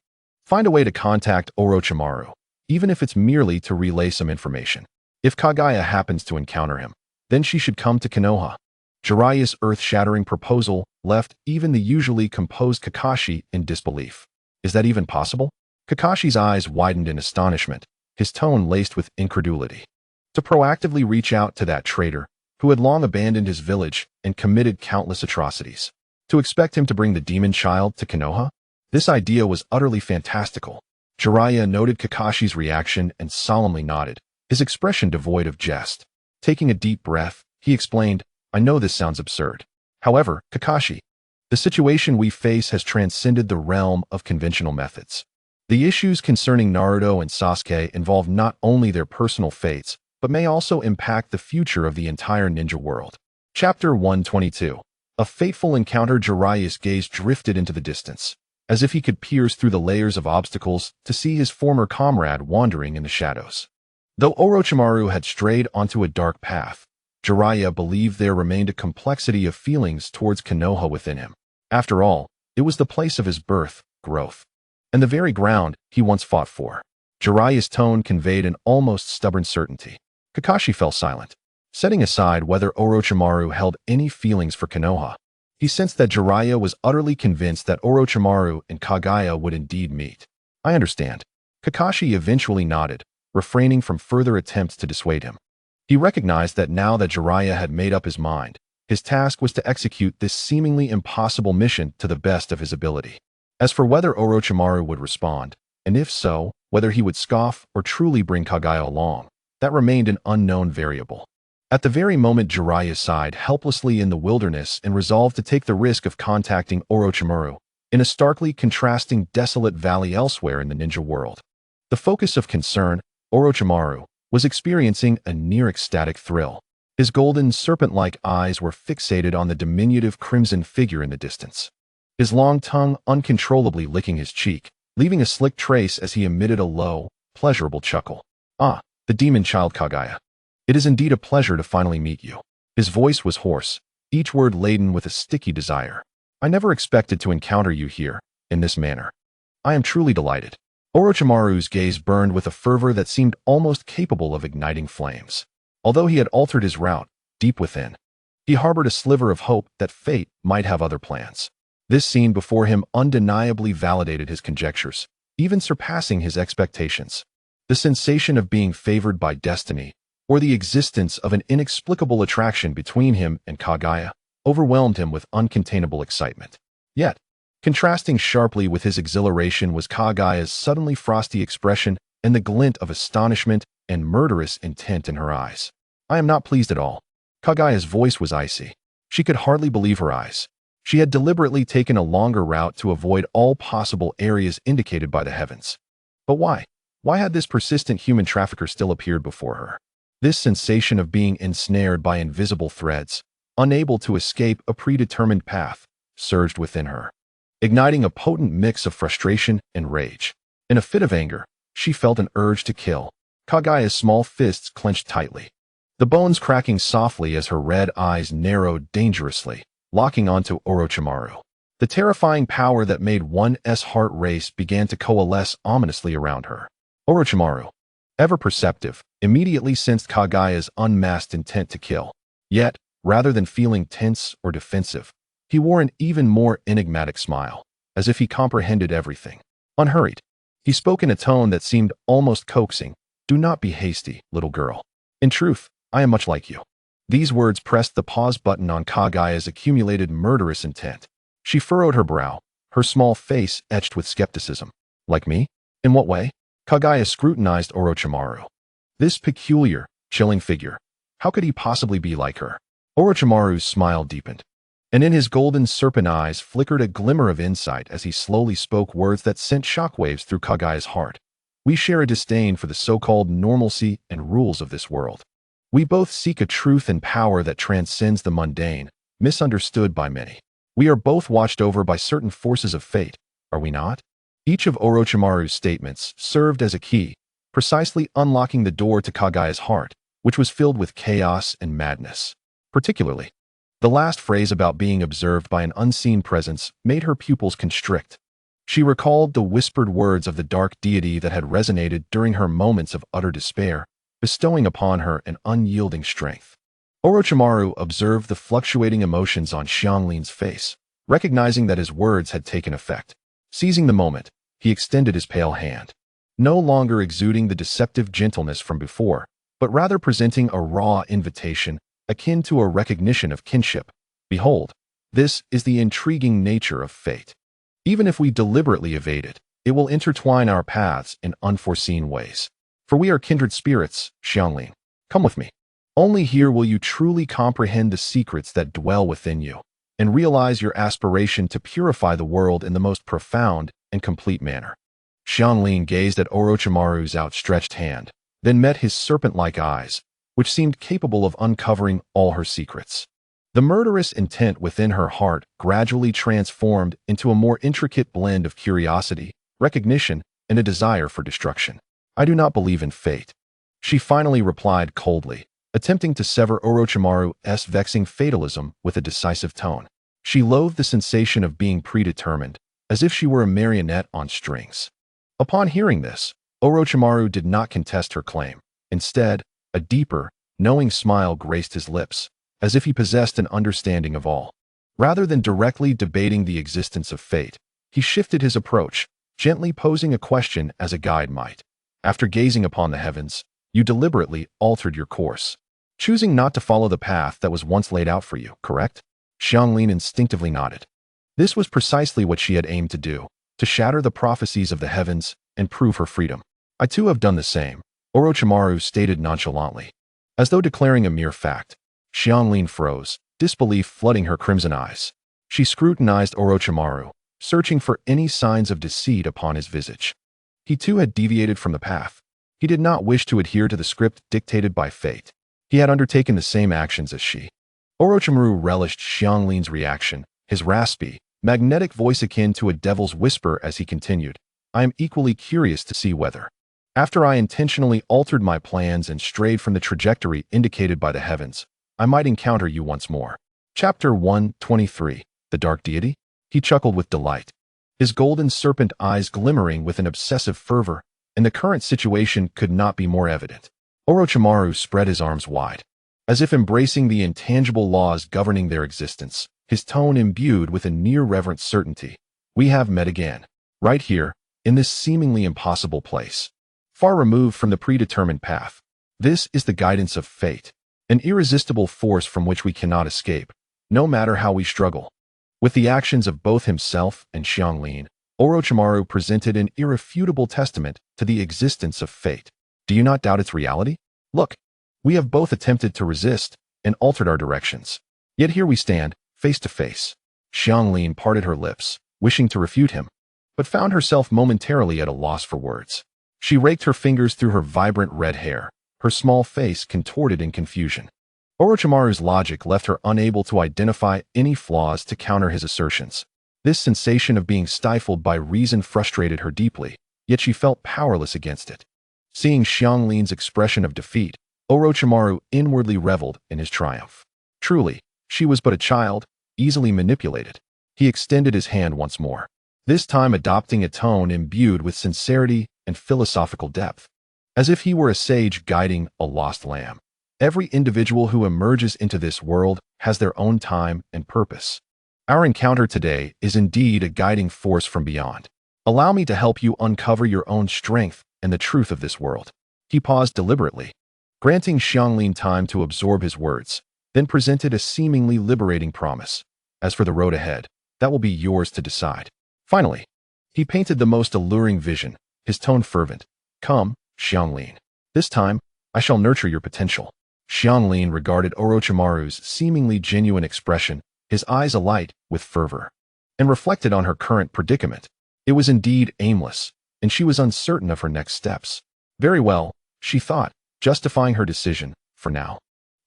find a way to contact Orochimaru, even if it's merely to relay some information. If Kage happens to encounter him, then she should come to Konoha. Jiraiya's earth-shattering proposal left even the usually composed Kakashi in disbelief. Is that even possible? Kakashi's eyes widened in astonishment, his tone laced with incredulity. To proactively reach out to that traitor, who had long abandoned his village and committed countless atrocities. To expect him to bring the demon child to Konoha? This idea was utterly fantastical. Jiraiya noted Kakashi's reaction and solemnly nodded, his expression devoid of jest. Taking a deep breath, he explained, I know this sounds absurd. However, Kakashi, the situation we face has transcended the realm of conventional methods. The issues concerning Naruto and Sasuke involve not only their personal fates, but may also impact the future of the entire ninja world. Chapter 122. A fateful encounter. Jiraiya's gaze drifted into the distance, as if he could pierce through the layers of obstacles to see his former comrade wandering in the shadows. Though Orochimaru had strayed onto a dark path, Jiraiya believed there remained a complexity of feelings towards Konoha within him. After all, it was the place of his birth, growth, and the very ground he once fought for. Jiraiya's tone conveyed an almost stubborn certainty. Kakashi fell silent, setting aside whether Orochimaru held any feelings for Konoha. He sensed that Jiraiya was utterly convinced that Orochimaru and Kage would indeed meet. I understand. Kakashi eventually nodded, refraining from further attempts to dissuade him. He recognized that now that Jiraiya had made up his mind, his task was to execute this seemingly impossible mission to the best of his ability. As for whether Orochimaru would respond, and if so, whether he would scoff or truly bring Kage along, that remained an unknown variable. At the very moment Jiraiya sighed helplessly in the wilderness and resolved to take the risk of contacting Orochimaru in a starkly contrasting desolate valley elsewhere in the ninja world. The focus of concern, Orochimaru, was experiencing a near-ecstatic thrill. His golden, serpent-like eyes were fixated on the diminutive crimson figure in the distance, his long tongue uncontrollably licking his cheek, leaving a slick trace as he emitted a low, pleasurable chuckle. Ah, the demon child Kage. It is indeed a pleasure to finally meet you. His voice was hoarse, each word laden with a sticky desire. I never expected to encounter you here, in this manner. I am truly delighted. Orochimaru's gaze burned with a fervor that seemed almost capable of igniting flames. Although he had altered his route, deep within, He harbored a sliver of hope that fate might have other plans. This scene before him undeniably validated his conjectures, even surpassing his expectations. The sensation of being favored by destiny, or the existence of an inexplicable attraction between him and Kage, overwhelmed him with uncontainable excitement. Yet, contrasting sharply with his exhilaration was Kage's suddenly frosty expression and the glint of astonishment and murderous intent in her eyes. "I am not pleased at all." Kage's voice was icy. She could hardly believe her eyes. She had deliberately taken a longer route to avoid all possible areas indicated by the heavens. But why? Why had this persistent human trafficker still appeared before her? This sensation of being ensnared by invisible threads, unable to escape a predetermined path, surged within her, igniting a potent mix of frustration and rage. In a fit of anger, she felt an urge to kill. Kage's small fists clenched tightly, the bones cracking softly as her red eyes narrowed dangerously, locking onto Orochimaru. The terrifying power that made one's heart race began to coalesce ominously around her. Orochimaru, ever perceptive, immediately sensed Kage's unmasked intent to kill. Yet, rather than feeling tense or defensive, he wore an even more enigmatic smile, as if he comprehended everything. Unhurried, he spoke in a tone that seemed almost coaxing. "Do not be hasty, little girl. In truth, I am much like you." These words pressed the pause button on Kage's accumulated murderous intent. She furrowed her brow, her small face etched with skepticism. "Like me? In what way?" Kage scrutinized Orochimaru. This peculiar, chilling figure. How could he possibly be like her? Orochimaru's smile deepened, and in his golden serpent eyes flickered a glimmer of insight as he slowly spoke words that sent shockwaves through Kage's heart. "We share a disdain for the so-called normalcy and rules of this world. We both seek a truth and power that transcends the mundane, misunderstood by many. We are both watched over by certain forces of fate, are we not?" Each of Orochimaru's statements served as a key, precisely unlocking the door to Kage's heart, which was filled with chaos and madness. Particularly, the last phrase about being observed by an unseen presence made her pupils constrict. She recalled the whispered words of the dark deity that had resonated during her moments of utter despair, bestowing upon her an unyielding strength. Orochimaru observed the fluctuating emotions on Xianglin's face, recognizing that his words had taken effect. Seizing the moment, he extended his pale hand, no longer exuding the deceptive gentleness from before, but rather presenting a raw invitation akin to a recognition of kinship. "Behold, this is the intriguing nature of fate. Even if we deliberately evade it, it will intertwine our paths in unforeseen ways. For we are kindred spirits, Xianglin. Come with me. Only here will you truly comprehend the secrets that dwell within you, and realize your aspiration to purify the world in the most profound and complete manner." Xianglin gazed at Orochimaru's outstretched hand, then met his serpent-like eyes, which seemed capable of uncovering all her secrets. The murderous intent within her heart gradually transformed into a more intricate blend of curiosity, recognition, and a desire for destruction. "I do not believe in fate," she finally replied coldly, attempting to sever Orochimaru's vexing fatalism with a decisive tone. She loathed the sensation of being predetermined, as if she were a marionette on strings. Upon hearing this, Orochimaru did not contest her claim. Instead, a deeper, knowing smile graced his lips, as if he possessed an understanding of all. Rather than directly debating the existence of fate, he shifted his approach, gently posing a question as a guide might. "After gazing upon the heavens, you deliberately altered your course, choosing not to follow the path that was once laid out for you, correct?" Xianglin instinctively nodded. This was precisely what she had aimed to do, to shatter the prophecies of the heavens and prove her freedom. "I too have done the same," Orochimaru stated nonchalantly. As though declaring a mere fact, Xianglin froze, disbelief flooding her crimson eyes. She scrutinized Orochimaru, searching for any signs of deceit upon his visage. He too had deviated from the path. He did not wish to adhere to the script dictated by fate. He had undertaken the same actions as she. Orochimaru relished Xianglin's reaction, his raspy, magnetic voice akin to a devil's whisper as he continued, "I am equally curious to see whether, after I intentionally altered my plans and strayed from the trajectory indicated by the heavens, I might encounter you once more." Chapter 123, The Dark Deity? He chuckled with delight, his golden serpent eyes glimmering with an obsessive fervor, and the current situation could not be more evident. Orochimaru spread his arms wide, as if embracing the intangible laws governing their existence, his tone imbued with a near-reverent certainty. We have met again, right here, in this seemingly impossible place, far removed from the predetermined path. This is the guidance of fate, an irresistible force from which we cannot escape, no matter how we struggle. With the actions of both himself and Xianglin, Orochimaru presented an irrefutable testament to the existence of fate. Do you not doubt its reality? Look, we have both attempted to resist and altered our directions. Yet here we stand, face to face. Xianglin parted her lips, wishing to refute him, but found herself momentarily at a loss for words. She raked her fingers through her vibrant red hair, her small face contorted in confusion. Orochimaru's logic left her unable to identify any flaws to counter his assertions. This sensation of being stifled by reason frustrated her deeply, yet she felt powerless against it. Seeing Xianglin's expression of defeat, Orochimaru inwardly reveled in his triumph. Truly, she was but a child, easily manipulated. He extended his hand once more, this time adopting a tone imbued with sincerity and philosophical depth, as if he were a sage guiding a lost lamb. Every individual who emerges into this world has their own time and purpose. Our encounter today is indeed a guiding force from beyond. Allow me to help you uncover your own strength and the truth of this world. He paused deliberately, granting Xianglin time to absorb his words, then presented a seemingly liberating promise. As for the road ahead, that will be yours to decide. Finally, he painted the most alluring vision, his tone fervent. Come, Xianglin. This time, I shall nurture your potential. Xianglin regarded Orochimaru's seemingly genuine expression, his eyes alight with fervor, and reflected on her current predicament. It was indeed aimless, and she was uncertain of her next steps. Very well, she thought, justifying her decision, for now.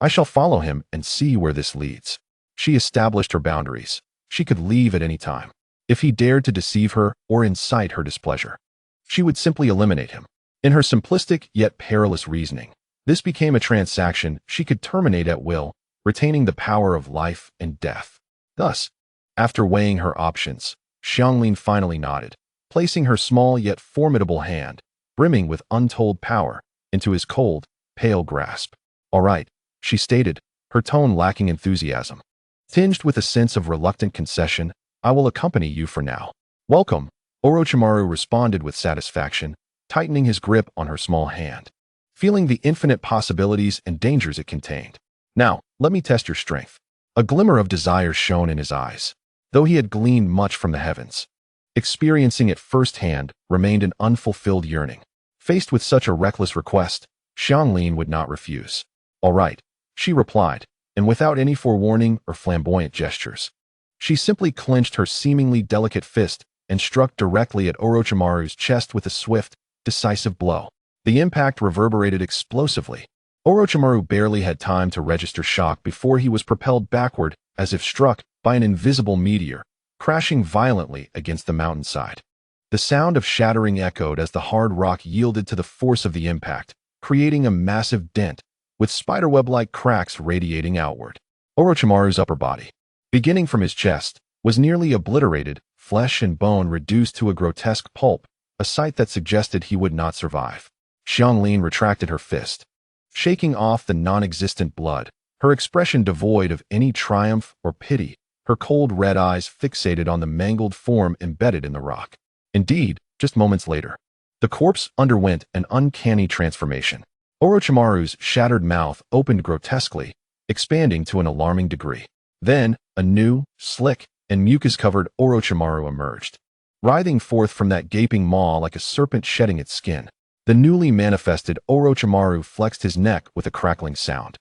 I shall follow him and see where this leads. She established her boundaries. She could leave at any time. If he dared to deceive her or incite her displeasure, she would simply eliminate him. In her simplistic yet perilous reasoning, this became a transaction she could terminate at will, retaining the power of life and death. Thus, after weighing her options, Xianglin finally nodded, placing her small yet formidable hand, brimming with untold power, into his cold, pale grasp. All right, she stated, her tone lacking enthusiasm. Tinged with a sense of reluctant concession, I will accompany you for now. Welcome, Orochimaru responded with satisfaction, tightening his grip on her small hand, feeling the infinite possibilities and dangers it contained. Now, let me test your strength. A glimmer of desire shone in his eyes, though he had gleaned much from the heavens. Experiencing it firsthand remained an unfulfilled yearning. Faced with such a reckless request, Xianglin would not refuse. All right, she replied, and without any forewarning or flamboyant gestures. She simply clenched her seemingly delicate fist and struck directly at Orochimaru's chest with a swift, decisive blow. The impact reverberated explosively. Orochimaru barely had time to register shock before he was propelled backward as if struck by an invisible meteor, crashing violently against the mountainside. The sound of shattering echoed as the hard rock yielded to the force of the impact, creating a massive dent, with spiderweb-like cracks radiating outward. Orochimaru's upper body, beginning from his chest, was nearly obliterated, flesh and bone reduced to a grotesque pulp, a sight that suggested he would not survive. Xianglin retracted her fist, shaking off the non-existent blood, her expression devoid of any triumph or pity, her cold red eyes fixated on the mangled form embedded in the rock. Indeed, just moments later, the corpse underwent an uncanny transformation. Orochimaru's shattered mouth opened grotesquely, expanding to an alarming degree. Then, a new, slick, and mucus-covered Orochimaru emerged, writhing forth from that gaping maw like a serpent shedding its skin. The newly manifested Orochimaru flexed his neck with a crackling sound,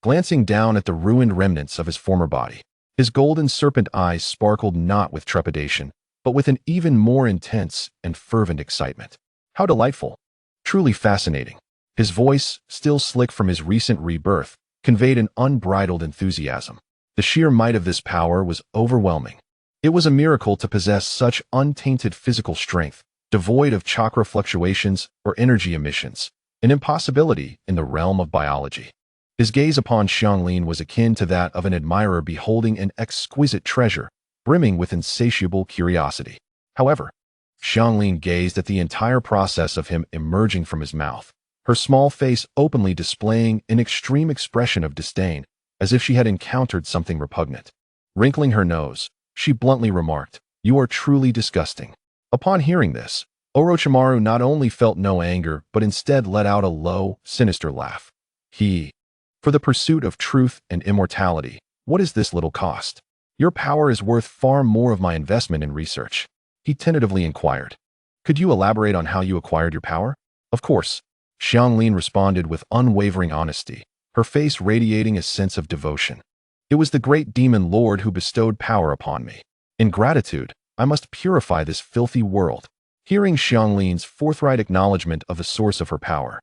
glancing down at the ruined remnants of his former body. His golden serpent eyes sparkled not with trepidation, but with an even more intense and fervent excitement. How delightful! Truly fascinating. His voice, still slick from his recent rebirth, conveyed an unbridled enthusiasm. The sheer might of this power was overwhelming. It was a miracle to possess such untainted physical strength, devoid of chakra fluctuations or energy emissions, an impossibility in the realm of biology. His gaze upon Xianglin was akin to that of an admirer beholding an exquisite treasure, brimming with insatiable curiosity. However, Xianglin gazed at the entire process of him emerging from his mouth, her small face openly displaying an extreme expression of disdain, as if she had encountered something repugnant. Wrinkling her nose, she bluntly remarked, "You are truly disgusting." Upon hearing this, Orochimaru not only felt no anger, but instead let out a low, sinister laugh. For the pursuit of truth and immortality, what is this little cost? Your power is worth far more of my investment in research. He tentatively inquired. Could you elaborate on how you acquired your power? Of course. Xianglin responded with unwavering honesty, her face radiating a sense of devotion. It was the great demon lord who bestowed power upon me. In gratitude, I must purify this filthy world. Hearing Xianglin's forthright acknowledgement of the source of her power,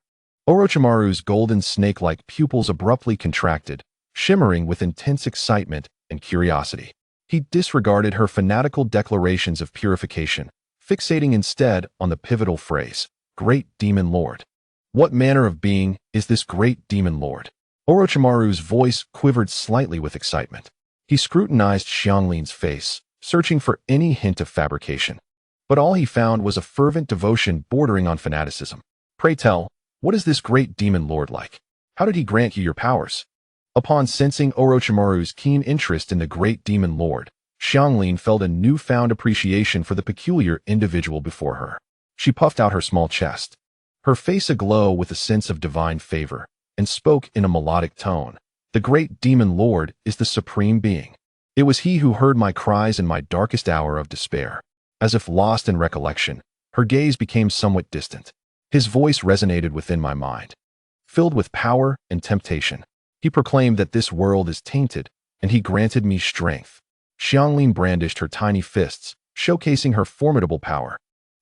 Orochimaru's golden snake-like pupils abruptly contracted, shimmering with intense excitement and curiosity. He disregarded her fanatical declarations of purification, fixating instead on the pivotal phrase, Great Demon Lord. What manner of being is this great demon lord? Orochimaru's voice quivered slightly with excitement. He scrutinized Xianglin's face, searching for any hint of fabrication. But all he found was a fervent devotion bordering on fanaticism. Pray tell, what is this great demon lord like? How did he grant you your powers? Upon sensing Orochimaru's keen interest in the great demon lord, Xianglin felt a newfound appreciation for the peculiar individual before her. She puffed out her small chest, her face aglow with a sense of divine favor, and spoke in a melodic tone. The great demon lord is the supreme being. It was he who heard my cries in my darkest hour of despair. As if lost in recollection, her gaze became somewhat distant. His voice resonated within my mind. Filled with power and temptation, he proclaimed that this world is tainted, and he granted me strength. Xianglin brandished her tiny fists, showcasing her formidable power,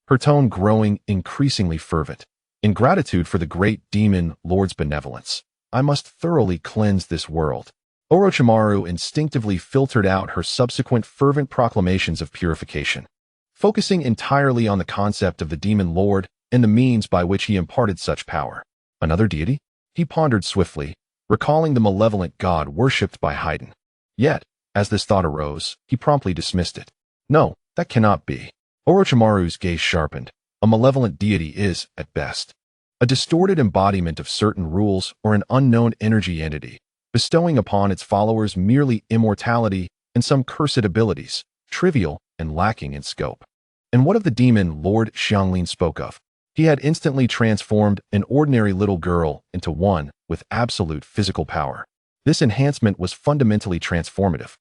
her tone growing increasingly fervent. In gratitude for the great demon lord's benevolence, I must thoroughly cleanse this world. Orochimaru instinctively filtered out her subsequent fervent proclamations of purification, focusing entirely on the concept of the demon lord and the means by which he imparted such power. Another deity? He pondered swiftly, recalling the malevolent god worshipped by Haydn. Yet, as this thought arose, he promptly dismissed it. No, that cannot be. Orochimaru's gaze sharpened. A malevolent deity is, at best, a distorted embodiment of certain rules or an unknown energy entity, bestowing upon its followers merely immortality and some cursed abilities, trivial and lacking in scope. And what of the demon Lord Xianglin spoke of? He had instantly transformed an ordinary little girl into one with absolute physical power. This enhancement was fundamentally transformative,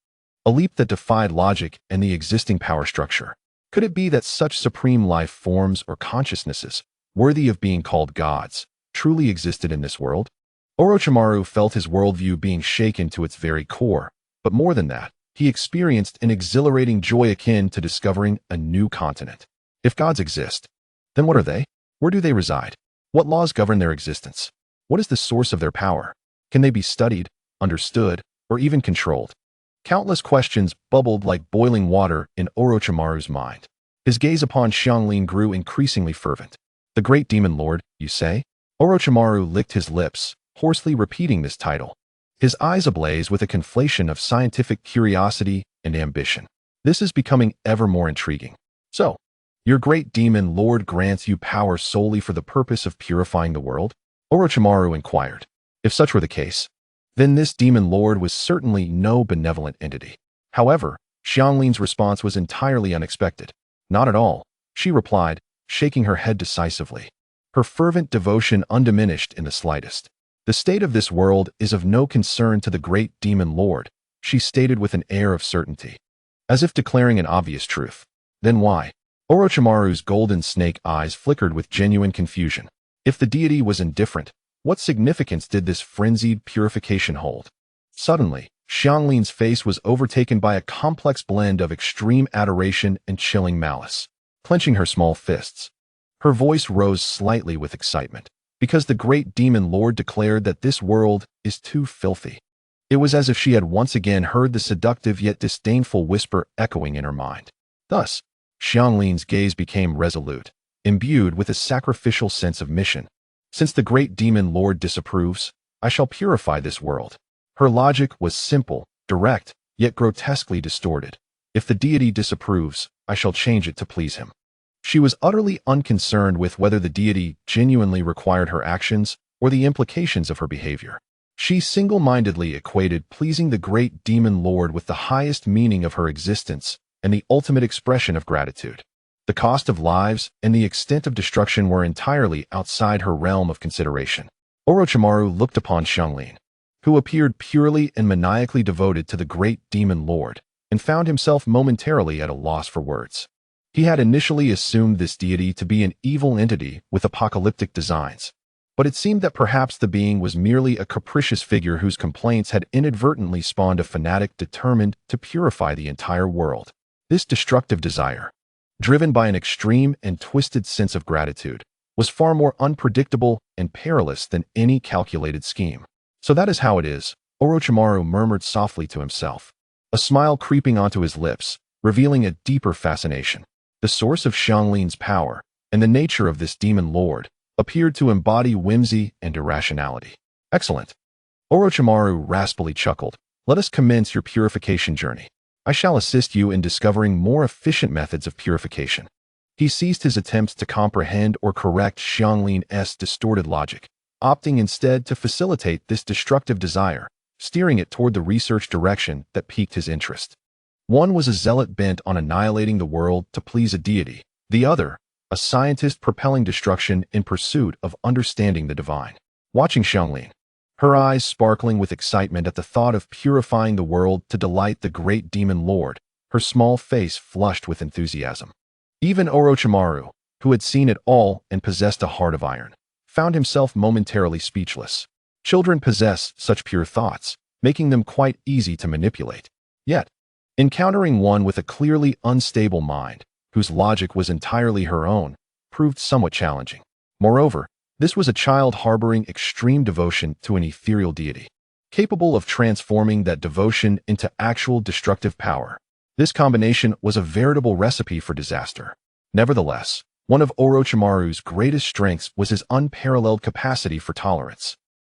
a leap that defied logic and the existing power structure. Could it be that such supreme life forms or consciousnesses, worthy of being called gods, truly existed in this world? Orochimaru felt his worldview being shaken to its very core, but more than that, he experienced an exhilarating joy akin to discovering a new continent. If gods exist, then what are they? Where do they reside? What laws govern their existence? What is the source of their power? Can they be studied, understood, or even controlled? Countless questions bubbled like boiling water in Orochimaru's mind. His gaze upon Xianglin grew increasingly fervent. The great demon lord, you say? Orochimaru licked his lips, hoarsely repeating this title, his eyes ablaze with a conflation of scientific curiosity and ambition. This is becoming ever more intriguing. So, your great demon lord grants you power solely for the purpose of purifying the world? Orochimaru inquired. If such were the case, then this demon lord was certainly no benevolent entity. However, Xianglin's response was entirely unexpected. Not at all, she replied, shaking her head decisively, her fervent devotion undiminished in the slightest. The state of this world is of no concern to the great demon lord, she stated with an air of certainty, as if declaring an obvious truth. Then why? Orochimaru's golden snake eyes flickered with genuine confusion. If the deity was indifferent, what significance did this frenzied purification hold? Suddenly, Xianglin's face was overtaken by a complex blend of extreme adoration and chilling malice. Clenching her small fists, her voice rose slightly with excitement, because the great demon lord declared that this world is too filthy. It was as if she had once again heard the seductive yet disdainful whisper echoing in her mind. Thus, Xianglin's gaze became resolute, imbued with a sacrificial sense of mission. Since the great demon lord disapproves, I shall purify this world. Her logic was simple, direct, yet grotesquely distorted. If the deity disapproves, I shall change it to please him. She was utterly unconcerned with whether the deity genuinely required her actions or the implications of her behavior. She single-mindedly equated pleasing the great demon lord with the highest meaning of her existence and the ultimate expression of gratitude. The cost of lives and the extent of destruction were entirely outside her realm of consideration. Orochimaru looked upon Xianglin, who appeared purely and maniacally devoted to the great demon lord, and found himself momentarily at a loss for words. He had initially assumed this deity to be an evil entity with apocalyptic designs, but it seemed that perhaps the being was merely a capricious figure whose complaints had inadvertently spawned a fanatic determined to purify the entire world. This destructive desire, driven by an extreme and twisted sense of gratitude, was far more unpredictable and perilous than any calculated scheme. So that is how it is, Orochimaru murmured softly to himself, a smile creeping onto his lips, revealing a deeper fascination. The source of Xianglin's power and the nature of this demon lord appeared to embody whimsy and irrationality. Excellent. Orochimaru raspily chuckled. Let us commence your purification journey. I shall assist you in discovering more efficient methods of purification. He ceased his attempts to comprehend or correct Xianglin's distorted logic, opting instead to facilitate this destructive desire, steering it toward the research direction that piqued his interest. One was a zealot bent on annihilating the world to please a deity, the other, a scientist propelling destruction in pursuit of understanding the divine. Watching Xianglin, her eyes sparkling with excitement at the thought of purifying the world to delight the great demon lord, her small face flushed with enthusiasm. Even Orochimaru, who had seen it all and possessed a heart of iron, found himself momentarily speechless. Children possess such pure thoughts, making them quite easy to manipulate. Yet, encountering one with a clearly unstable mind, whose logic was entirely her own, proved somewhat challenging. Moreover, this was a child harboring extreme devotion to an ethereal deity, capable of transforming that devotion into actual destructive power. This combination was a veritable recipe for disaster. Nevertheless, one of Orochimaru's greatest strengths was his unparalleled capacity for tolerance.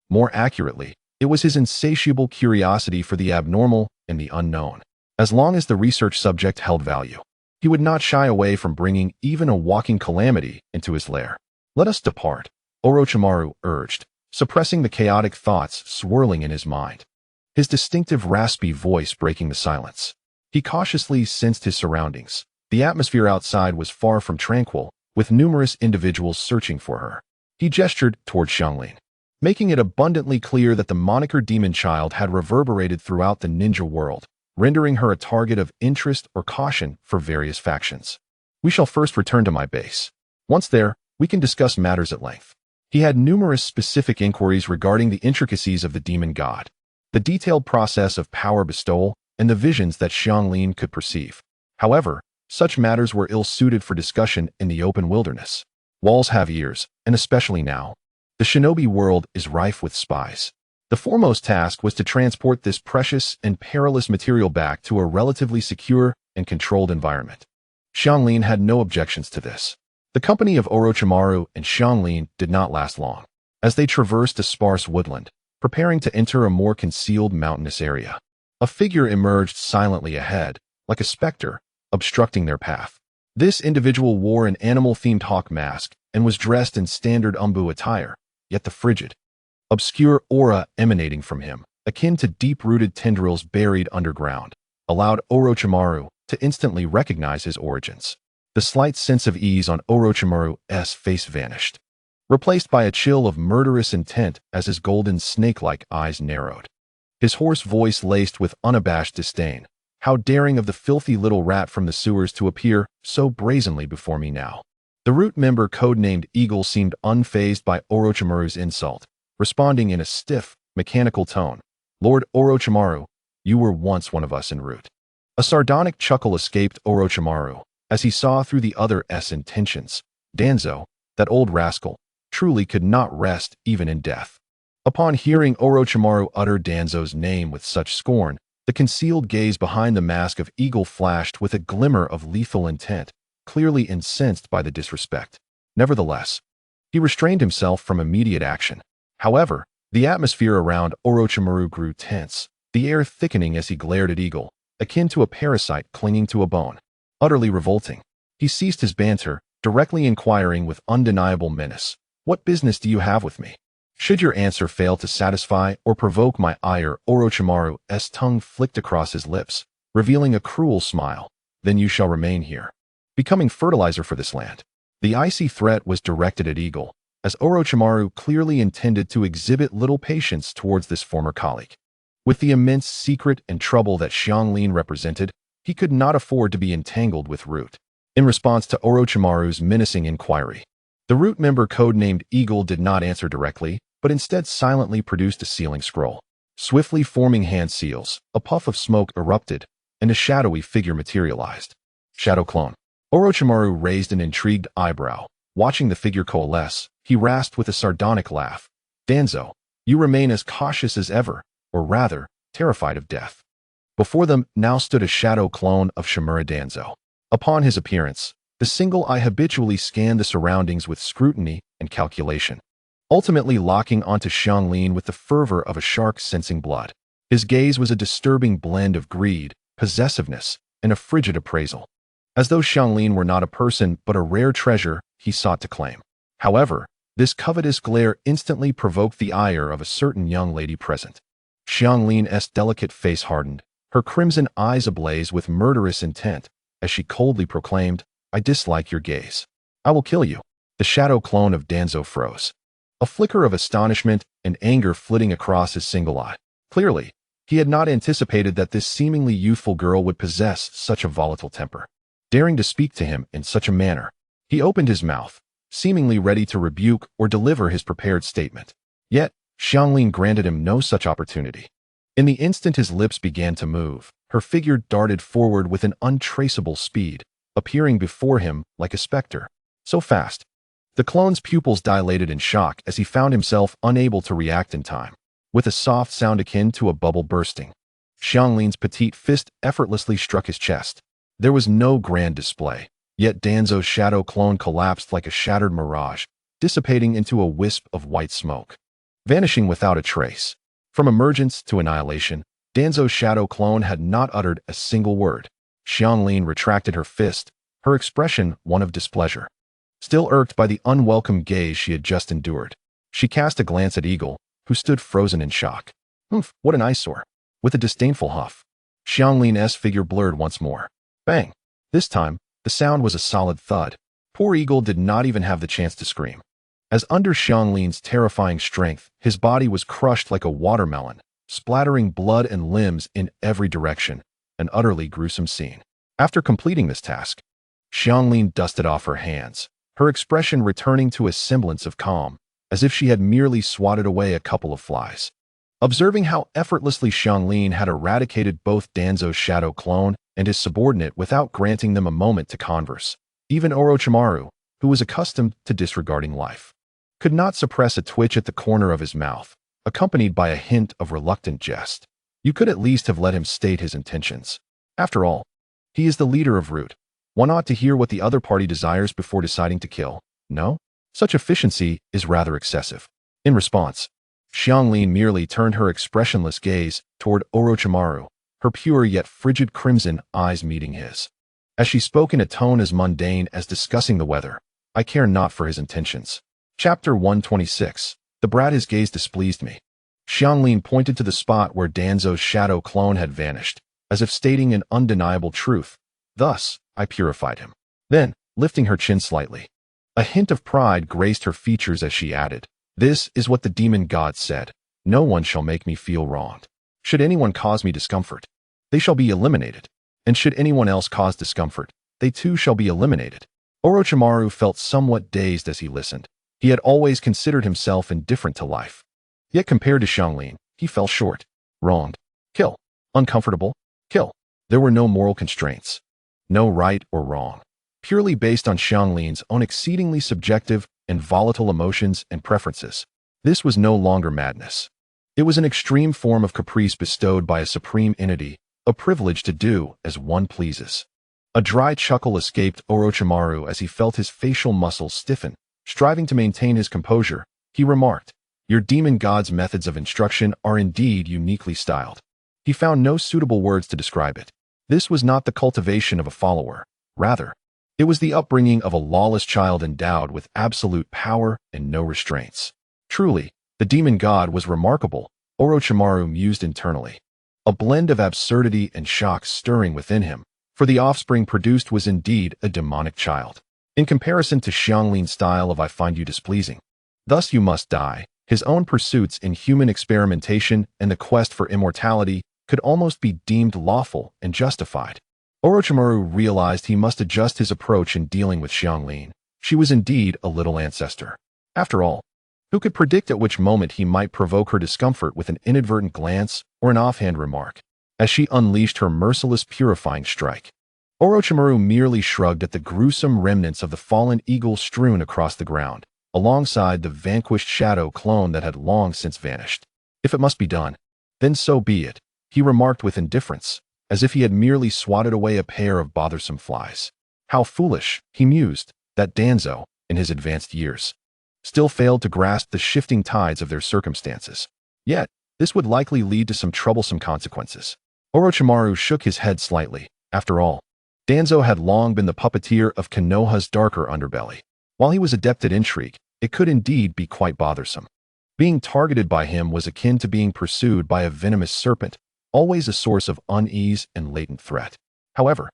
More accurately, it was his insatiable curiosity for the abnormal and the unknown. As long as the research subject held value, he would not shy away from bringing even a walking calamity into his lair. Let us depart, Orochimaru urged, suppressing the chaotic thoughts swirling in his mind. His distinctive raspy voice breaking the silence. He cautiously sensed his surroundings. The atmosphere outside was far from tranquil, with numerous individuals searching for her. He gestured toward Xianglin, making it abundantly clear that the moniker Demon Child had reverberated throughout the ninja world, rendering her a target of interest or caution for various factions. We shall first return to my base. Once there, we can discuss matters at length. He had numerous specific inquiries regarding the intricacies of the demon god, the detailed process of power bestowal, and the visions that Xianglin could perceive. However, such matters were ill-suited for discussion in the open wilderness. Walls have ears, and especially now, the shinobi world is rife with spies. The foremost task was to transport this precious and perilous material back to a relatively secure and controlled environment. Xianglin had no objections to this. The company of Orochimaru and Xianglin did not last long. As they traversed a sparse woodland, preparing to enter a more concealed mountainous area, a figure emerged silently ahead, like a specter, obstructing their path. This individual wore an animal-themed hawk mask and was dressed in standard Umbu attire, yet the frigid, obscure aura emanating from him, akin to deep-rooted tendrils buried underground, allowed Orochimaru to instantly recognize his origins. The slight sense of ease on Orochimaru's face vanished, replaced by a chill of murderous intent as his golden snake-like eyes narrowed. His hoarse voice laced with unabashed disdain. How daring of the filthy little rat from the sewers to appear so brazenly before me now. The root member codenamed Eagle seemed unfazed by Orochimaru's insult, responding in a stiff, mechanical tone. Lord Orochimaru, you were once one of us en route. A sardonic chuckle escaped Orochimaru as he saw through the other's intentions. Danzo, that old rascal, truly could not rest even in death. Upon hearing Orochimaru utter Danzo's name with such scorn, the concealed gaze behind the mask of Eagle flashed with a glimmer of lethal intent, clearly incensed by the disrespect. Nevertheless, he restrained himself from immediate action. However, the atmosphere around Orochimaru grew tense, the air thickening as he glared at Eagle, akin to a parasite clinging to a bone. Utterly revolting. He ceased his banter, directly inquiring with undeniable menace, "What business do you have with me?" Should your answer fail to satisfy or provoke my ire, Orochimaru's tongue flicked across his lips, revealing a cruel smile. "Then you shall remain here, becoming fertilizer for this land." The icy threat was directed at Eagle, as Orochimaru clearly intended to exhibit little patience towards this former colleague. With the immense secret and trouble that Xianglin represented, he could not afford to be entangled with Root. In response to Orochimaru's menacing inquiry, the Root member codenamed Eagle did not answer directly, but instead silently produced a sealing scroll. Swiftly forming hand seals, a puff of smoke erupted, and a shadowy figure materialized. Shadow clone. Orochimaru raised an intrigued eyebrow. Watching the figure coalesce, he rasped with a sardonic laugh, "Danzo, you remain as cautious as ever, or rather, terrified of death." Before them now stood a shadow clone of Shimura Danzo. Upon his appearance, the single eye habitually scanned the surroundings with scrutiny and calculation, ultimately locking onto Xianglin with the fervor of a shark sensing blood. His gaze was a disturbing blend of greed, possessiveness, and a frigid appraisal. As though Xianglin were not a person but a rare treasure he sought to claim. However, this covetous glare instantly provoked the ire of a certain young lady present. Xianglin's delicate face hardened, her crimson eyes ablaze with murderous intent, as she coldly proclaimed, "I dislike your gaze. I will kill you." The shadow clone of Danzo froze, a flicker of astonishment and anger flitting across his single eye. Clearly, he had not anticipated that this seemingly youthful girl would possess such a volatile temper. Daring to speak to him in such a manner, he opened his mouth, seemingly ready to rebuke or deliver his prepared statement. Yet, Xianglin granted him no such opportunity. In the instant his lips began to move, her figure darted forward with an untraceable speed, appearing before him like a specter. So fast. The clone's pupils dilated in shock as he found himself unable to react in time. With a soft sound akin to a bubble bursting, Xianglin's petite fist effortlessly struck his chest. There was no grand display, yet Danzo's shadow clone collapsed like a shattered mirage, dissipating into a wisp of white smoke, vanishing without a trace. From emergence to annihilation, Danzo's shadow clone had not uttered a single word. Xianglin retracted her fist, her expression one of displeasure. Still irked by the unwelcome gaze she had just endured, she cast a glance at Eagle, who stood frozen in shock. "Humph, what an eyesore." With a disdainful huff, Xianglin's figure blurred once more. Bang! This time, the sound was a solid thud. Poor Eagle did not even have the chance to scream. As under Xianglin's terrifying strength, his body was crushed like a watermelon, splattering blood and limbs in every direction, an utterly gruesome scene. After completing this task, Xianglin dusted off her hands, her expression returning to a semblance of calm, as if she had merely swatted away a couple of flies. Observing how effortlessly Xianglin had eradicated both Danzo's shadow clone and his subordinate without granting them a moment to converse, even Orochimaru, who was accustomed to disregarding life, could not suppress a twitch at the corner of his mouth, accompanied by a hint of reluctant jest. You could at least have let him state his intentions. After all, he is the leader of Root. One ought to hear what the other party desires before deciding to kill, no? Such efficiency is rather excessive. In response, Xianglin merely turned her expressionless gaze toward Orochimaru, her pure yet frigid crimson eyes meeting his. As she spoke in a tone as mundane as discussing the weather, "I care not for his intentions." Chapter 126. The brat, his gaze displeased me. Xianglin pointed to the spot where Danzo's shadow clone had vanished, as if stating an undeniable truth. "Thus, I purified him." Then, lifting her chin slightly, a hint of pride graced her features as she added, "This is what the demon god said. No one shall make me feel wronged. Should anyone cause me discomfort, they shall be eliminated. And should anyone else cause discomfort, they too shall be eliminated." Orochimaru felt somewhat dazed as he listened. He had always considered himself indifferent to life. Yet compared to Xianglin, he fell short. Wronged. Kill. Uncomfortable. Kill. There were no moral constraints. No right or wrong. Purely based on Xianglin's own exceedingly subjective and volatile emotions and preferences. This was no longer madness. It was an extreme form of caprice bestowed by a supreme entity, a privilege to do as one pleases. A dry chuckle escaped Orochimaru as he felt his facial muscles stiffen. Striving to maintain his composure, he remarked, "Your demon god's methods of instruction are indeed uniquely styled." He found no suitable words to describe it. This was not the cultivation of a follower. Rather, It was the upbringing of a lawless child endowed with absolute power and no restraints. Truly, the demon god was remarkable, Orochimaru mused internally. A blend of absurdity and shock stirring within him, for the offspring produced was indeed a demonic child. In comparison to Xianglin's style of "I find you displeasing, thus you must die," his own pursuits in human experimentation and the quest for immortality could almost be deemed lawful and justified. Orochimaru realized he must adjust his approach in dealing with Xianglin. She was indeed a little ancestor. After all, who could predict at which moment he might provoke her discomfort with an inadvertent glance or an offhand remark, as she unleashed her merciless purifying strike? Orochimaru merely shrugged at the gruesome remnants of the fallen eagle strewn across the ground, alongside the vanquished shadow clone that had long since vanished. If it must be done, then so be it, he remarked with indifference, as if he had merely swatted away a pair of bothersome flies. How foolish, he mused, that Danzo, in his advanced years, still failed to grasp the shifting tides of their circumstances. Yet, this would likely lead to some troublesome consequences. Orochimaru shook his head slightly. After all, Danzo had long been the puppeteer of Konoha's darker underbelly. While he was adept at intrigue, it could indeed be quite bothersome. Being targeted by him was akin to being pursued by a venomous serpent, always a source of unease and latent threat. However,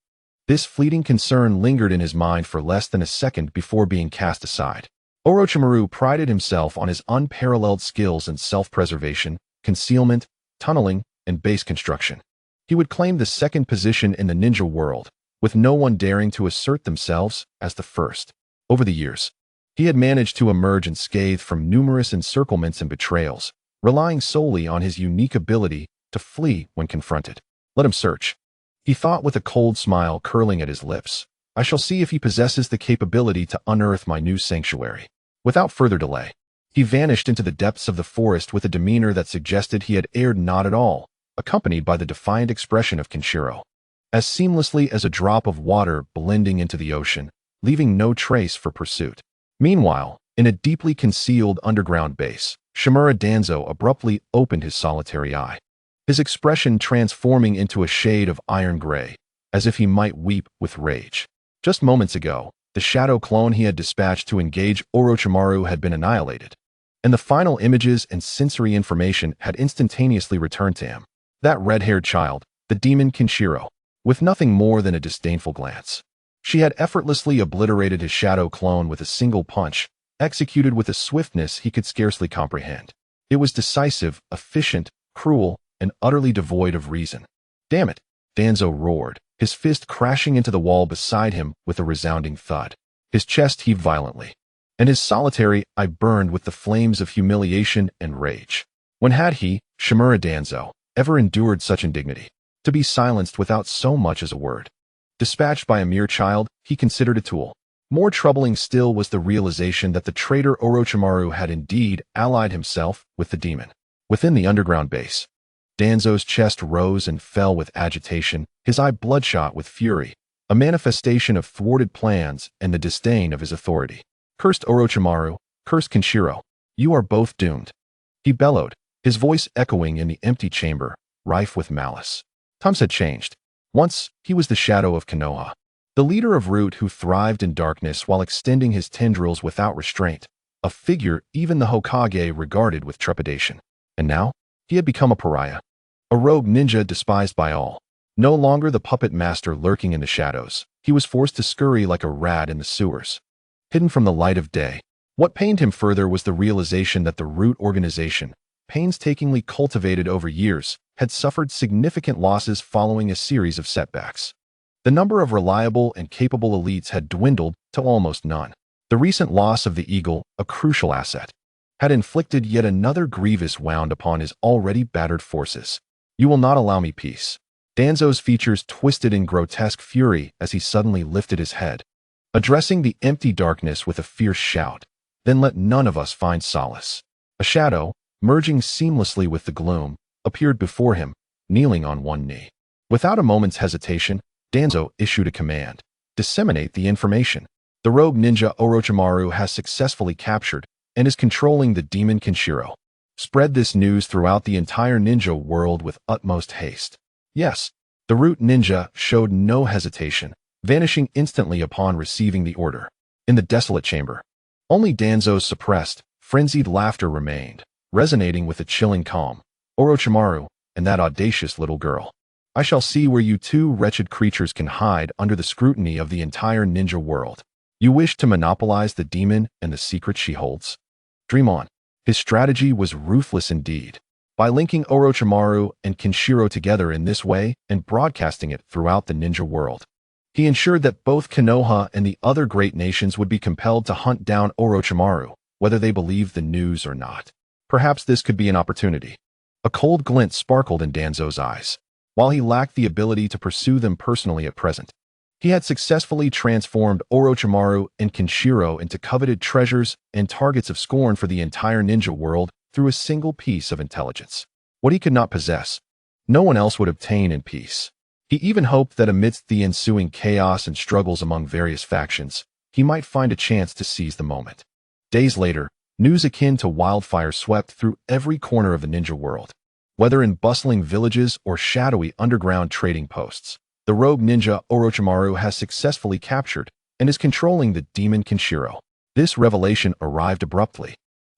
this fleeting concern lingered in his mind for less than a second before being cast aside. Orochimaru prided himself on his unparalleled skills in self-preservation, concealment, tunneling, and base construction. He would claim the second position in the ninja world, with no one daring to assert themselves as the first. Over the years, he had managed to emerge unscathed from numerous encirclements and betrayals, relying solely on his unique ability to flee when confronted. Let him search, he thought with a cold smile curling at his lips. I shall see if he possesses the capability to unearth my new sanctuary. Without further delay, he vanished into the depths of the forest with a demeanor that suggested he had erred not at all, accompanied by the defiant expression of Kenshiro. As seamlessly as a drop of water blending into the ocean, leaving no trace for pursuit. Meanwhile, in a deeply concealed underground base, Shimura Danzo abruptly opened his solitary eye, his expression transforming into a shade of iron gray, as if he might weep with rage. Just moments ago, the shadow clone he had dispatched to engage Orochimaru had been annihilated, and the final images and sensory information had instantaneously returned to him. That red-haired child, the demon Kenshiro, with nothing more than a disdainful glance. She had effortlessly obliterated his shadow clone with a single punch, executed with a swiftness he could scarcely comprehend. It was decisive, efficient, cruel, and utterly devoid of reason. Damn it, Danzo roared, his fist crashing into the wall beside him with a resounding thud. His chest heaved violently, and his solitary eye burned with the flames of humiliation and rage. When had he, Shimura Danzo, ever endured such indignity? To be silenced without so much as a word. Dispatched by a mere child, he considered a tool. More troubling still was the realization that the traitor Orochimaru had indeed allied himself with the demon. Within the underground base, Danzo's chest rose and fell with agitation, his eye bloodshot with fury, a manifestation of thwarted plans and the disdain of his authority. Cursed Orochimaru, cursed Kenshiro, you are both doomed, he bellowed, his voice echoing in the empty chamber, rife with malice. Times had changed. Once, he was the shadow of Konoha, the leader of Root who thrived in darkness while extending his tendrils without restraint, a figure even the Hokage regarded with trepidation. And now, he had become a pariah, a rogue ninja despised by all. No longer the puppet master lurking in the shadows, he was forced to scurry like a rat in the sewers, hidden from the light of day. What pained him further was the realization that the Root organization, painstakingly cultivated over years, had suffered significant losses following a series of setbacks. The number of reliable and capable elites had dwindled to almost none. The recent loss of the Eagle, a crucial asset, had inflicted yet another grievous wound upon his already battered forces. You will not allow me peace. Danzo's features twisted in grotesque fury as he suddenly lifted his head, addressing the empty darkness with a fierce shout. Then let none of us find solace. A shadow, merging seamlessly with the gloom, appeared before him, kneeling on one knee. Without a moment's hesitation, Danzo issued a command. Disseminate the information. The rogue ninja Orochimaru has successfully captured and is controlling the demon Kenshiro. Spread this news throughout the entire ninja world with utmost haste. Yes, the Root ninja showed no hesitation, vanishing instantly upon receiving the order. In the desolate chamber, only Danzo's suppressed, frenzied laughter remained, resonating with a chilling calm. Orochimaru, and that audacious little girl. I shall see where you two wretched creatures can hide under the scrutiny of the entire ninja world. You wish to monopolize the demon and the secret she holds? Dream on. His strategy was ruthless indeed. By linking Orochimaru and Kenshiro together in this way and broadcasting it throughout the ninja world, he ensured that both Konoha and the other great nations would be compelled to hunt down Orochimaru, whether they believed the news or not. Perhaps this could be an opportunity. A cold glint sparkled in Danzo's eyes. While he lacked the ability to pursue them personally at present, he had successfully transformed Orochimaru and Kenshiro into coveted treasures and targets of scorn for the entire ninja world through a single piece of intelligence. What he could not possess, no one else would obtain in peace. He even hoped that amidst the ensuing chaos and struggles among various factions, he might find a chance to seize the moment. Days later, news akin to wildfire swept through every corner of the ninja world. Whether in bustling villages or shadowy underground trading posts, the rogue ninja Orochimaru has successfully captured and is controlling the demon Kenshiro. This revelation arrived abruptly,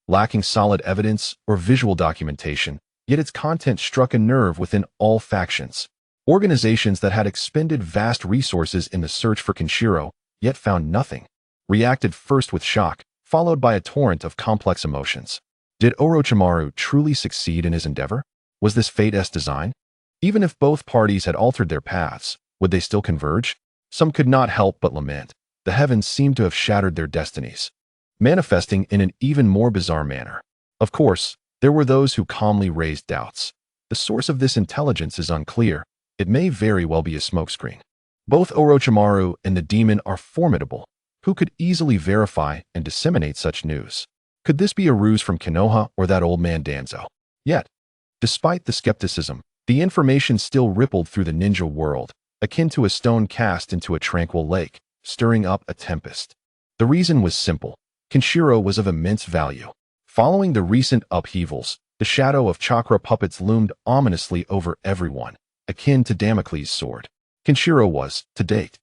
lacking solid evidence or visual documentation, yet its content struck a nerve within all factions. Organizations that had expended vast resources in the search for Kenshiro, yet found nothing, reacted first with shock, followed by a torrent of complex emotions. Did Orochimaru truly succeed in his endeavor? Was this fate's design? Even if both parties had altered their paths, would they still converge? Some could not help but lament. The heavens seemed to have shattered their destinies, manifesting in an even more bizarre manner. Of course, there were those who calmly raised doubts. The source of this intelligence is unclear. It may very well be a smokescreen. Both Orochimaru and the demon are formidable. Who could easily verify and disseminate such news? Could this be a ruse from Konoha or that old man Danzo? Yet, despite the skepticism, the information still rippled through the ninja world, akin to a stone cast into a tranquil lake, stirring up a tempest. The reason was simple. Kenshiro was of immense value. Following the recent upheavals, the shadow of chakra puppets loomed ominously over everyone, akin to Damocles' sword. Kenshiro was, to date,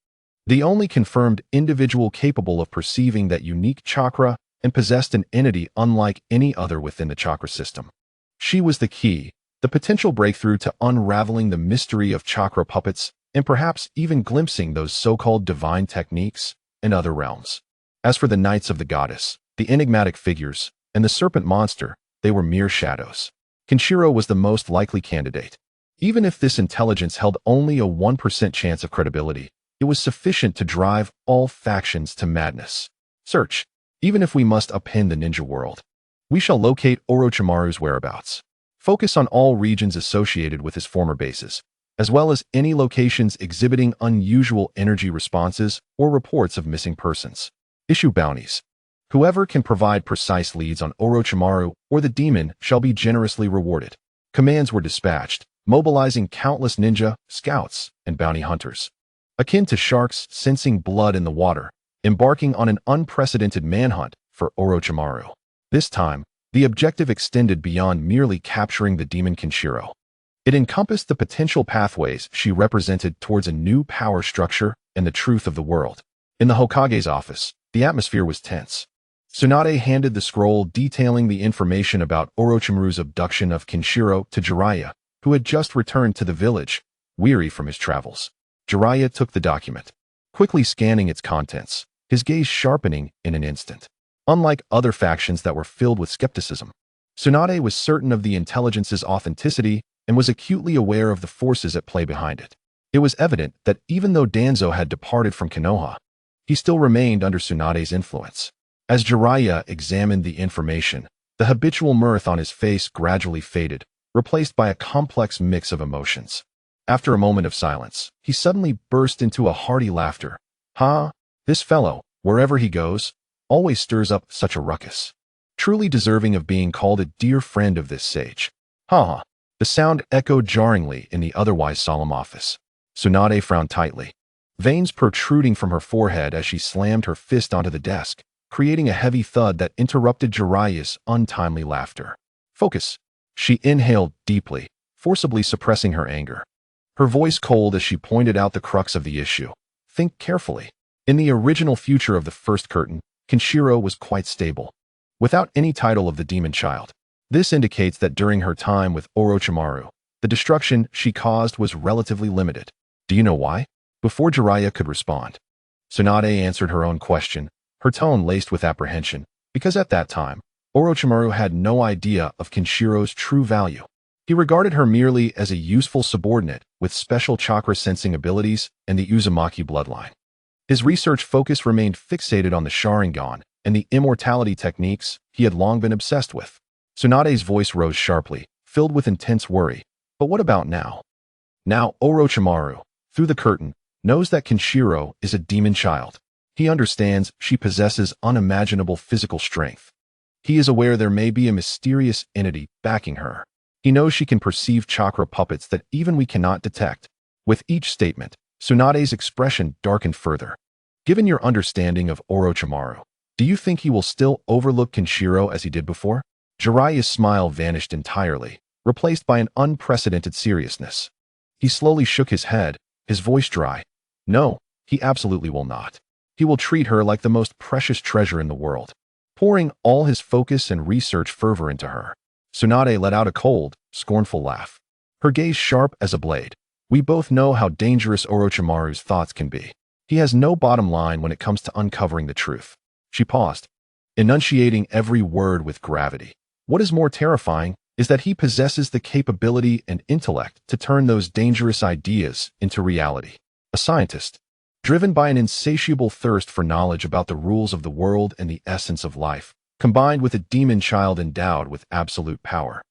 the only confirmed individual capable of perceiving that unique chakra and possessed an entity unlike any other within the chakra system. She was the key, the potential breakthrough to unraveling the mystery of chakra puppets and perhaps even glimpsing those so-called divine techniques in other realms. As for the Knights of the Goddess, the enigmatic figures, and the serpent monster, they were mere shadows. Kenshiro was the most likely candidate. Even if this intelligence held only a 1% chance of credibility, it was sufficient to drive all factions to madness. Search. Even if we must upend the ninja world, we shall locate Orochimaru's whereabouts. Focus on all regions associated with his former bases, as well as any locations exhibiting unusual energy responses or reports of missing persons. Issue bounties. Whoever can provide precise leads on Orochimaru or the demon shall be generously rewarded. Commands were dispatched, mobilizing countless ninja, scouts, and bounty hunters. Akin to sharks sensing blood in the water, embarking on an unprecedented manhunt for Orochimaru. This time, the objective extended beyond merely capturing the demon Kenshiro. It encompassed the potential pathways she represented towards a new power structure and the truth of the world. In the Hokage's office, the atmosphere was tense. Tsunade handed the scroll detailing the information about Orochimaru's abduction of Kenshiro to Jiraiya, who had just returned to the village, weary from his travels. Jiraiya took the document, quickly scanning its contents, his gaze sharpening in an instant. Unlike other factions that were filled with skepticism, Tsunade was certain of the intelligence's authenticity and was acutely aware of the forces at play behind it. It was evident that even though Danzo had departed from Konoha, he still remained under Tsunade's influence. As Jiraiya examined the information, the habitual mirth on his face gradually faded, replaced by a complex mix of emotions. After a moment of silence, he suddenly burst into a hearty laughter. This fellow, wherever he goes, always stirs up such a ruckus. Truly deserving of being called a dear friend of this sage. The sound echoed jarringly in the otherwise solemn office. Tsunade frowned tightly, veins protruding from her forehead as she slammed her fist onto the desk, creating a heavy thud that interrupted Jiraiya's untimely laughter. Focus. She inhaled deeply, forcibly suppressing her anger. Her voice cold as she pointed out the crux of the issue. Think carefully. In the original future of the first curtain, Kenshiro was quite stable, without any title of the demon child. This indicates that during her time with Orochimaru, the destruction she caused was relatively limited. Do you know why? Before Jiraiya could respond, Tsunade answered her own question, her tone laced with apprehension, because at that time, Orochimaru had no idea of Kenshiro's true value. He regarded her merely as a useful subordinate with special chakra sensing abilities and the Uzumaki bloodline. His research focus remained fixated on the Sharingan and the immortality techniques he had long been obsessed with. Tsunade's voice rose sharply, filled with intense worry. But what about now? Now Orochimaru, through the curtain, knows that Kenshiro is a demon child. He understands she possesses unimaginable physical strength. He is aware there may be a mysterious entity backing her. He knows she can perceive chakra puppets that even we cannot detect. With each statement, Tsunade's expression darkened further. Given your understanding of Orochimaru, do you think he will still overlook Kenshiro as he did before? Jiraiya's smile vanished entirely, replaced by an unprecedented seriousness. He slowly shook his head, his voice dry. No, he absolutely will not. He will treat her like the most precious treasure in the world, pouring all his focus and research fervor into her. Tsunade let out a cold, scornful laugh, her gaze sharp as a blade. We both know how dangerous Orochimaru's thoughts can be. He has no bottom line when it comes to uncovering the truth. She paused, enunciating every word with gravity. What is more terrifying is that he possesses the capability and intellect to turn those dangerous ideas into reality. A scientist, driven by an insatiable thirst for knowledge about the rules of the world and the essence of life, combined with a demon child endowed with absolute power,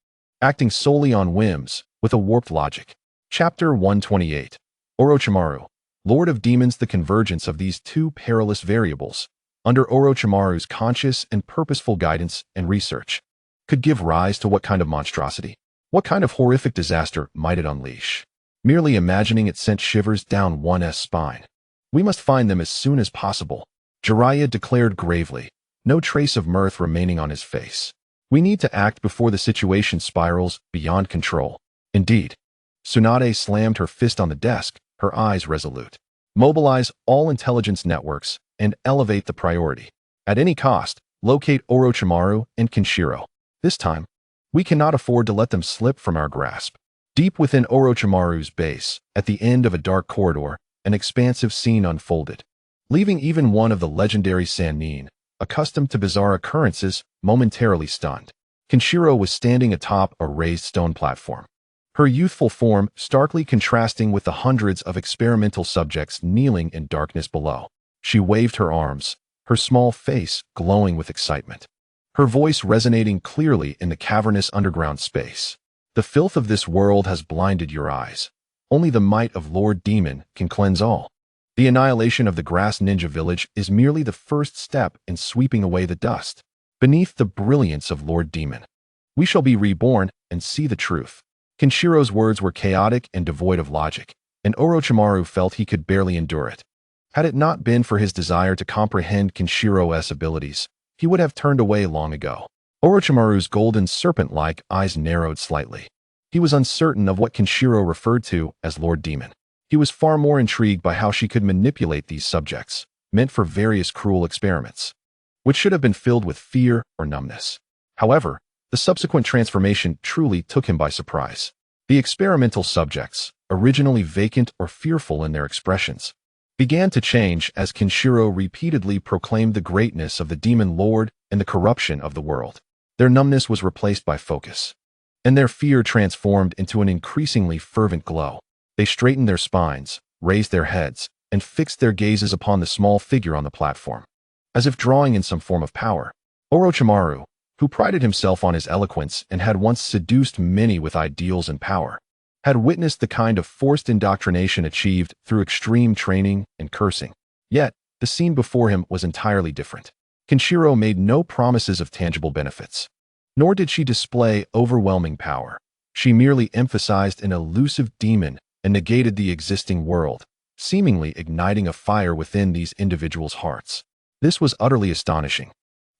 acting solely on whims, with a warped logic. Chapter 128. Orochimaru, Lord of Demons. The convergence of these two perilous variables, under Orochimaru's conscious and purposeful guidance and research, could give rise to what kind of monstrosity? What kind of horrific disaster might it unleash? Merely imagining it sent shivers down one's spine. We must find them as soon as possible, Jiraiya declared gravely, no trace of mirth remaining on his face. We need to act before the situation spirals beyond control. Indeed. Tsunade slammed her fist on the desk, her eyes resolute. Mobilize all intelligence networks and elevate the priority. At any cost, locate Orochimaru and Kenshiro. This time, we cannot afford to let them slip from our grasp. Deep within Orochimaru's base, at the end of a dark corridor, an expansive scene unfolded, leaving even one of the legendary Sannin, accustomed to bizarre occurrences, momentarily stunned. Kenshiro was standing atop a raised stone platform, her youthful form starkly contrasting with the hundreds of experimental subjects kneeling in darkness below. She waved her arms, her small face glowing with excitement, her voice resonating clearly in the cavernous underground space. The filth of this world has blinded your eyes. Only the might of Lord Demon can cleanse all. The annihilation of the Grass Ninja Village is merely the first step in sweeping away the dust. Beneath the brilliance of Lord Demon, we shall be reborn and see the truth. Kenshiro's words were chaotic and devoid of logic, and Orochimaru felt he could barely endure it. Had it not been for his desire to comprehend Kenshiro's abilities, he would have turned away long ago. Orochimaru's golden serpent-like eyes narrowed slightly. He was uncertain of what Kenshiro referred to as Lord Demon. He was far more intrigued by how she could manipulate these subjects, meant for various cruel experiments, which should have been filled with fear or numbness. However, the subsequent transformation truly took him by surprise. The experimental subjects, originally vacant or fearful in their expressions, began to change as Kenshiro repeatedly proclaimed the greatness of the Demon Lord and the corruption of the world. Their numbness was replaced by focus, and their fear transformed into an increasingly fervent glow. They straightened their spines, raised their heads, and fixed their gazes upon the small figure on the platform, as if drawing in some form of power. Orochimaru, who prided himself on his eloquence and had once seduced many with ideals and power, had witnessed the kind of forced indoctrination achieved through extreme training and cursing. Yet, the scene before him was entirely different. Kenshiro made no promises of tangible benefits, nor did she display overwhelming power. She merely emphasized an elusive demon and negated the existing world, seemingly igniting a fire within these individuals' hearts. This was utterly astonishing.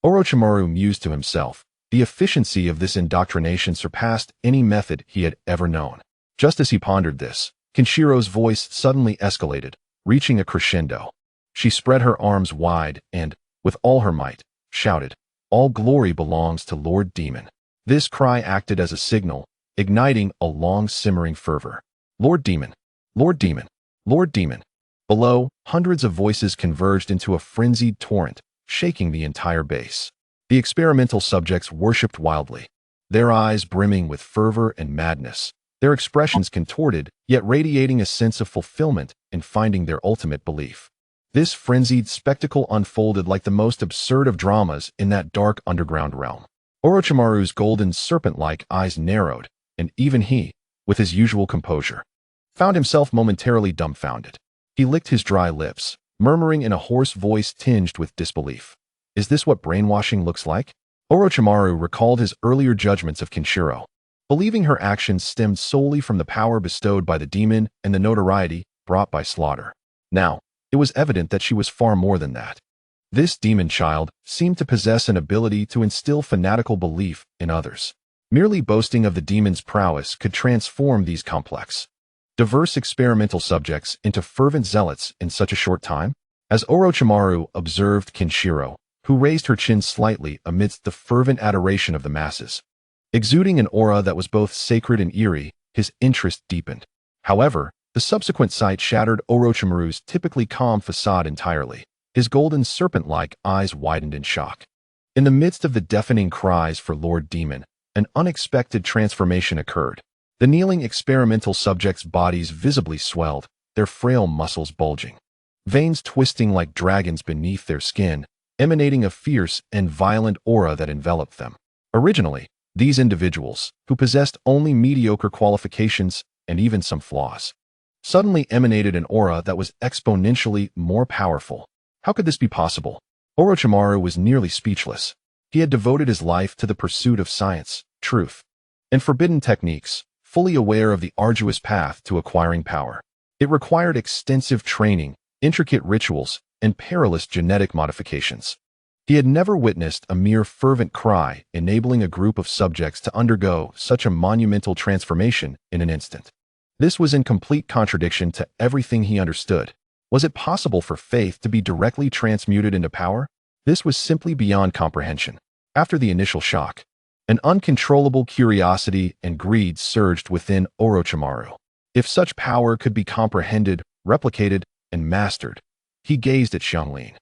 Orochimaru mused to himself. The efficiency of this indoctrination surpassed any method he had ever known. Just as he pondered this, Kenshiro's voice suddenly escalated, reaching a crescendo. She spread her arms wide and, with all her might, shouted, "All glory belongs to Lord Demon." This cry acted as a signal, igniting a long simmering fervor. Lord Demon! Lord Demon! Lord Demon! Below, hundreds of voices converged into a frenzied torrent, shaking the entire base. The experimental subjects worshipped wildly, their eyes brimming with fervor and madness, their expressions contorted, yet radiating a sense of fulfillment in finding their ultimate belief. This frenzied spectacle unfolded like the most absurd of dramas in that dark underground realm. Orochimaru's golden serpent-like eyes narrowed, and even he, with his usual composure, found himself momentarily dumbfounded. He licked his dry lips, murmuring in a hoarse voice tinged with disbelief, "Is this what brainwashing looks like?" Orochimaru recalled his earlier judgments of Kinshiro, believing her actions stemmed solely from the power bestowed by the demon and the notoriety brought by slaughter. Now, it was evident that she was far more than that. This demon child seemed to possess an ability to instill fanatical belief in others. Merely boasting of the demon's prowess could transform these complex, diverse experimental subjects into fervent zealots in such a short time? As Orochimaru observed Kinshiro, who raised her chin slightly amidst the fervent adoration of the masses, exuding an aura that was both sacred and eerie, his interest deepened. However, the subsequent sight shattered Orochimaru's typically calm facade entirely. His golden serpent-like eyes widened in shock. In the midst of the deafening cries for Lord Demon, an unexpected transformation occurred. The kneeling experimental subjects' bodies visibly swelled, their frail muscles bulging, veins twisting like dragons beneath their skin, emanating a fierce and violent aura that enveloped them. Originally, these individuals, who possessed only mediocre qualifications and even some flaws, suddenly emanated an aura that was exponentially more powerful. How could this be possible? Orochimaru was nearly speechless. He had devoted his life to the pursuit of science, truth, and forbidden techniques, fully aware of the arduous path to acquiring power. It required extensive training, intricate rituals, and perilous genetic modifications. He had never witnessed a mere fervent cry enabling a group of subjects to undergo such a monumental transformation in an instant. This was in complete contradiction to everything he understood. Was it possible for faith to be directly transmuted into power? This was simply beyond comprehension. After the initial shock, an uncontrollable curiosity and greed surged within Orochimaru. If such power could be comprehended, replicated, and mastered, he gazed at Xianglin,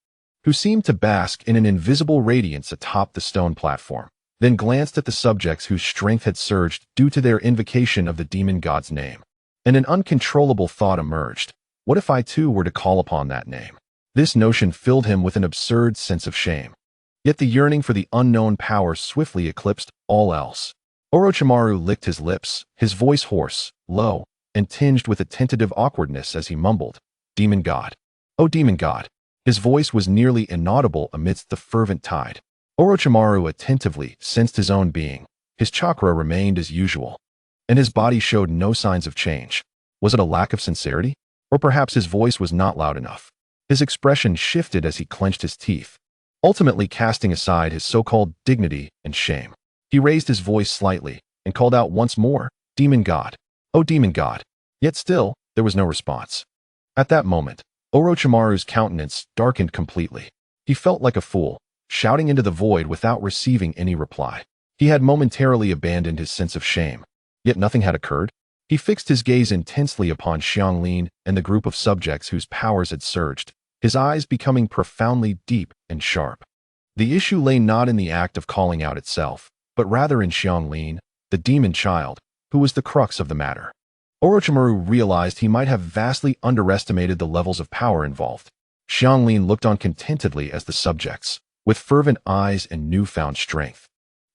who seemed to bask in an invisible radiance atop the stone platform, then glanced at the subjects whose strength had surged due to their invocation of the demon god's name. And an uncontrollable thought emerged. What if I too were to call upon that name? This notion filled him with an absurd sense of shame. Yet the yearning for the unknown power swiftly eclipsed all else. Orochimaru licked his lips, his voice hoarse, low, and tinged with a tentative awkwardness as he mumbled, "Demon God. Oh, demon God." His voice was nearly inaudible amidst the fervent tide. Orochimaru attentively sensed his own being. His chakra remained as usual, and his body showed no signs of change. Was it a lack of sincerity? Or perhaps his voice was not loud enough. His expression shifted as he clenched his teeth, ultimately casting aside his so-called dignity and shame. He raised his voice slightly and called out once more, "Demon God. Oh, demon God." Yet still, there was no response. At that moment, Orochimaru's countenance darkened completely. He felt like a fool, shouting into the void without receiving any reply. He had momentarily abandoned his sense of shame, yet nothing had occurred. He fixed his gaze intensely upon Xianglin and the group of subjects whose powers had surged, his eyes becoming profoundly deep and sharp. The issue lay not in the act of calling out itself, but rather in Xianglin, the demon child, who was the crux of the matter. Orochimaru realized he might have vastly underestimated the levels of power involved. Xianglin looked on contentedly as the subjects, with fervent eyes and newfound strength,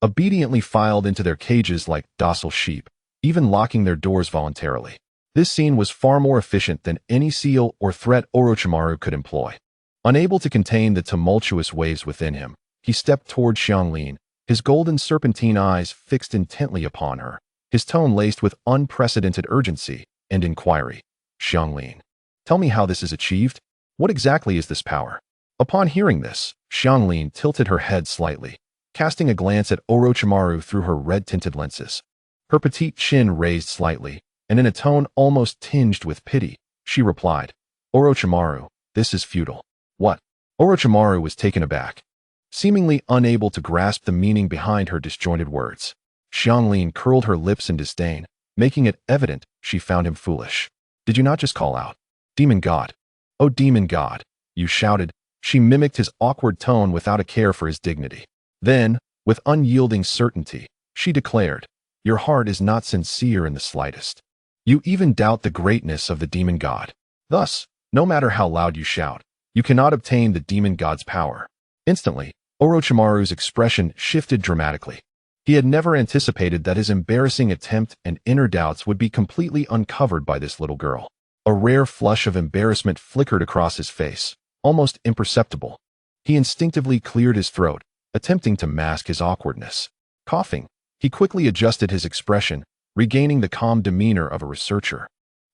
obediently filed into their cages like docile sheep, even locking their doors voluntarily. This scene was far more efficient than any seal or threat Orochimaru could employ. Unable to contain the tumultuous waves within him, he stepped toward Xianglin, his golden serpentine eyes fixed intently upon her, his tone laced with unprecedented urgency and inquiry. "Xianglin, tell me how this is achieved? What exactly is this power?" Upon hearing this, Xianglin tilted her head slightly, casting a glance at Orochimaru through her red-tinted lenses. Her petite chin raised slightly, and in a tone almost tinged with pity, she replied, Orochimaru, this is futile. What? Orochimaru was taken aback, seemingly unable to grasp the meaning behind her disjointed words. Xianglin curled her lips in disdain, making it evident she found him foolish. Did you not just call out, "Demon God"? "Oh, demon God," you shouted. She mimicked his awkward tone without a care for his dignity. Then, with unyielding certainty, she declared, "Your heart is not sincere in the slightest. You even doubt the greatness of the demon God. Thus, no matter how loud you shout, you cannot obtain the demon God's power." Instantly, Orochimaru's expression shifted dramatically. He had never anticipated that his embarrassing attempt and inner doubts would be completely uncovered by this little girl. A rare flush of embarrassment flickered across his face, almost imperceptible. He instinctively cleared his throat, attempting to mask his awkwardness. Coughing, he quickly adjusted his expression, regaining the calm demeanor of a researcher.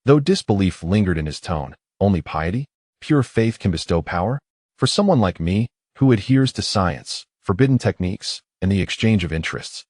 Though disbelief lingered in his tone, only piety, pure faith can bestow power? For someone like me, who adheres to science, forbidden techniques, and the exchange of interests.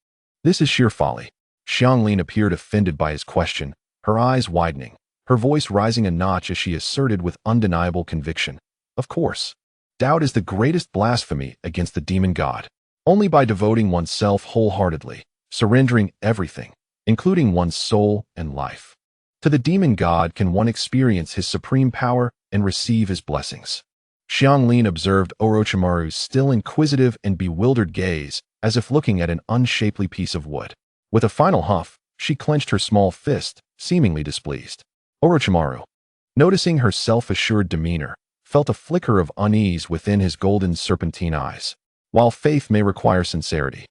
This is sheer folly. Xianglin appeared offended by his question, her eyes widening, her voice rising a notch as she asserted with undeniable conviction. Of course. Doubt is the greatest blasphemy against the demon God. Only by devoting oneself wholeheartedly, surrendering everything, including one's soul and life, to the demon God can one experience his supreme power and receive his blessings. Xianglin observed Orochimaru's still inquisitive and bewildered gaze, as if looking at an unshapely piece of wood. With a final huff, she clenched her small fist, seemingly displeased. Orochimaru, noticing her self-assured demeanor, felt a flicker of unease within his golden serpentine eyes. While faith may require sincerity,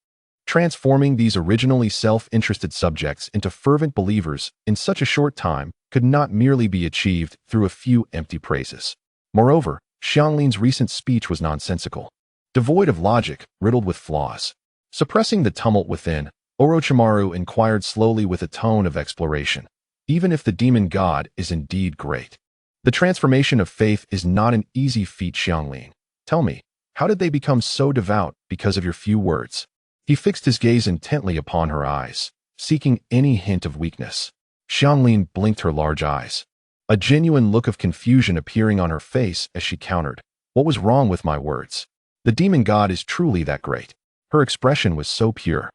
transforming these originally self-interested subjects into fervent believers in such a short time could not merely be achieved through a few empty praises. Moreover, Xianglin's recent speech was nonsensical, devoid of logic, riddled with flaws. Suppressing the tumult within, Orochimaru inquired slowly with a tone of exploration. Even if the demon God is indeed great, the transformation of faith is not an easy feat, Xianglin. Tell me, how did they become so devout because of your few words? He fixed his gaze intently upon her eyes, seeking any hint of weakness. Xianglin blinked her large eyes, a genuine look of confusion appearing on her face as she countered, "What was wrong with my words? The demon God is truly that great." Her expression was so pure,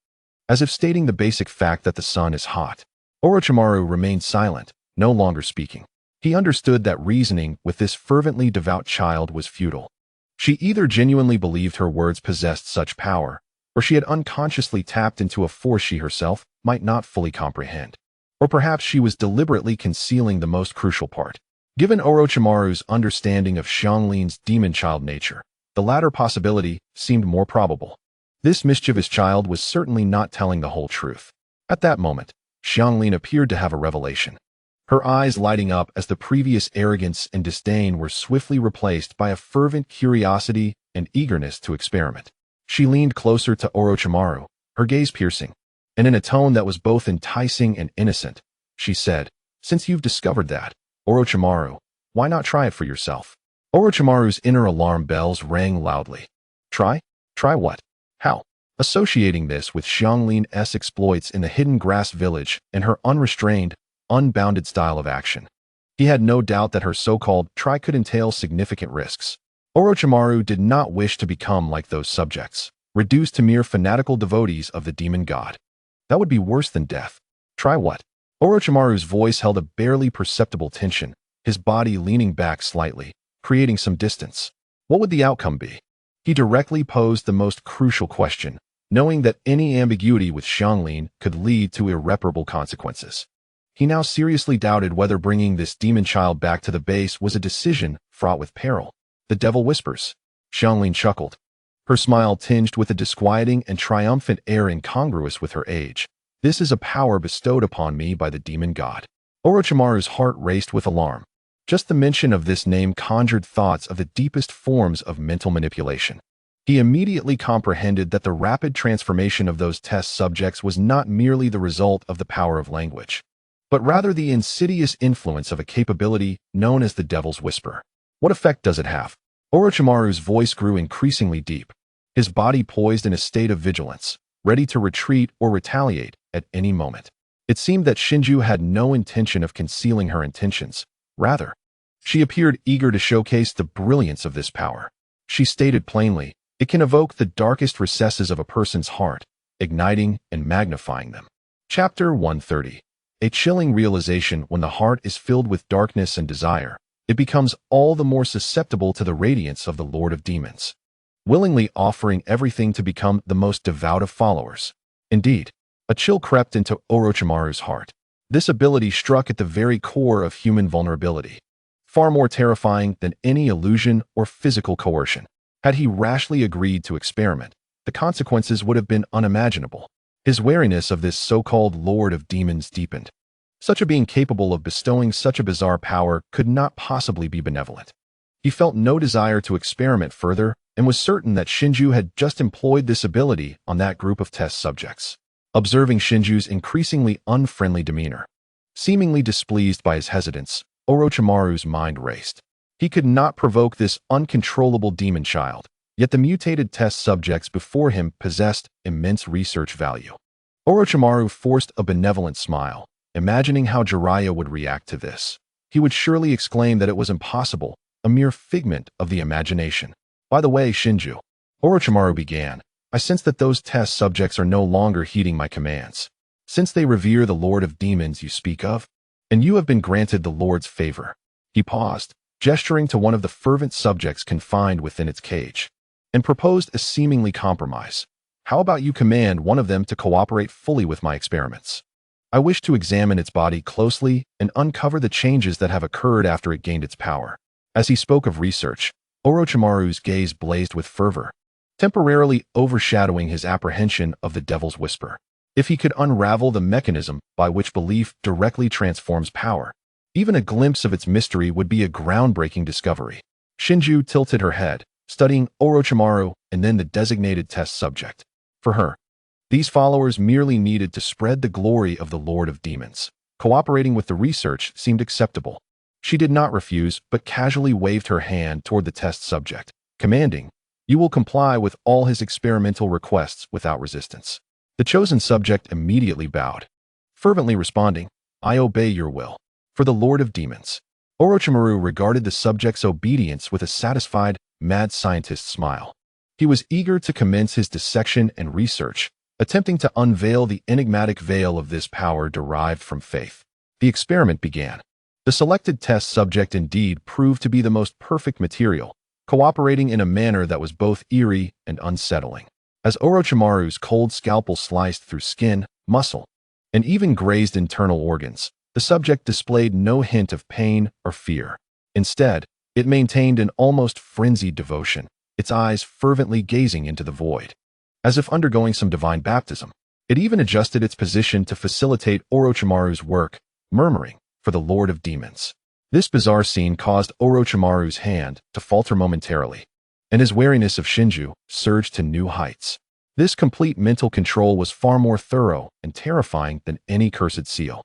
as if stating the basic fact that the sun is hot. Orochimaru remained silent, no longer speaking. He understood that reasoning with this fervently devout child was futile. She either genuinely believed her words possessed such power, or she had unconsciously tapped into a force she herself might not fully comprehend. Or perhaps she was deliberately concealing the most crucial part. Given Orochimaru's understanding of Xianglin's demon child nature, the latter possibility seemed more probable. This mischievous child was certainly not telling the whole truth. At that moment, Xianglin appeared to have a revelation, her eyes lighting up as the previous arrogance and disdain were swiftly replaced by a fervent curiosity and eagerness to experiment. She leaned closer to Orochimaru, her gaze piercing, and in a tone that was both enticing and innocent, she said, "Since you've discovered that, Orochimaru, why not try it for yourself?" Orochimaru's inner alarm bells rang loudly. Try? Try what? How? Associating this with Xianglin's exploits in the hidden grass village and her unrestrained, unbounded style of action, he had no doubt that her so-called try could entail significant risks. Orochimaru did not wish to become like those subjects, reduced to mere fanatical devotees of the demon God. That would be worse than death. Try what? Orochimaru's voice held a barely perceptible tension, his body leaning back slightly, creating some distance. What would the outcome be? He directly posed the most crucial question, knowing that any ambiguity with Xianglin could lead to irreparable consequences. He now seriously doubted whether bringing this demon child back to the base was a decision fraught with peril. The devil whispers. Xianglin chuckled, her smile tinged with a disquieting and triumphant air incongruous with her age. This is a power bestowed upon me by the demon God. Orochimaru's heart raced with alarm. Just the mention of this name conjured thoughts of the deepest forms of mental manipulation. He immediately comprehended that the rapid transformation of those test subjects was not merely the result of the power of language, but rather the insidious influence of a capability known as the Devil's Whisper. What effect does it have? Orochimaru's voice grew increasingly deep, his body poised in a state of vigilance, ready to retreat or retaliate at any moment. It seemed that Shinju had no intention of concealing her intentions. Rather, She appeared eager to showcase the brilliance of this power. She stated plainly, it can evoke the darkest recesses of a person's heart, igniting and magnifying them. Chapter 130. A chilling realization: when the heart is filled with darkness and desire, it becomes all the more susceptible to the radiance of the Lord of Demons, willingly offering everything to become the most devout of followers. Indeed, a chill crept into Orochimaru's heart. This ability struck at the very core of human vulnerability, far more terrifying than any illusion or physical coercion. Had he rashly agreed to experiment, the consequences would have been unimaginable. His wariness of this so-called Lord of Demons deepened. Such a being capable of bestowing such a bizarre power could not possibly be benevolent. He felt no desire to experiment further and was certain that Shinju had just employed this ability on that group of test subjects. Observing Shinju's increasingly unfriendly demeanor, seemingly displeased by his hesitance, Orochimaru's mind raced. He could not provoke this uncontrollable demon child, yet the mutated test subjects before him possessed immense research value. Orochimaru forced a benevolent smile, imagining how Jiraiya would react to this. He would surely exclaim that it was impossible, a mere figment of the imagination. By the way, Shinju, Orochimaru began, I sense that those test subjects are no longer heeding my commands. Since they revere the Lord of Demons you speak of, and you have been granted the Lord's favor. He paused, gesturing to one of the fervent subjects confined within its cage, and proposed a seemingly compromise. How about you command one of them to cooperate fully with my experiments? I wish to examine its body closely and uncover the changes that have occurred after it gained its power. As he spoke of research, Orochimaru's gaze blazed with fervor, temporarily overshadowing his apprehension of the Devil's Whisper. If he could unravel the mechanism by which belief directly transforms power, even a glimpse of its mystery would be a groundbreaking discovery. Shinju tilted her head, studying Orochimaru and then the designated test subject. For her, these followers merely needed to spread the glory of the Lord of Demons. Cooperating with the research seemed acceptable. She did not refuse, but casually waved her hand toward the test subject, commanding, you will comply with all his experimental requests without resistance. The chosen subject immediately bowed, fervently responding, I obey your will. For the Lord of Demons. Orochimaru regarded the subject's obedience with a satisfied, mad scientist smile. He was eager to commence his dissection and research, attempting to unveil the enigmatic veil of this power derived from faith. The experiment began. The selected test subject indeed proved to be the most perfect material, cooperating in a manner that was both eerie and unsettling. As Orochimaru's cold scalpel sliced through skin, muscle, and even grazed internal organs, the subject displayed no hint of pain or fear. Instead, it maintained an almost frenzied devotion, its eyes fervently gazing into the void. As if undergoing some divine baptism, it even adjusted its position to facilitate Orochimaru's work, murmuring, for the Lord of Demons. This bizarre scene caused Orochimaru's hand to falter momentarily, and his wariness of Shinju surged to new heights. This complete mental control was far more thorough and terrifying than any cursed seal.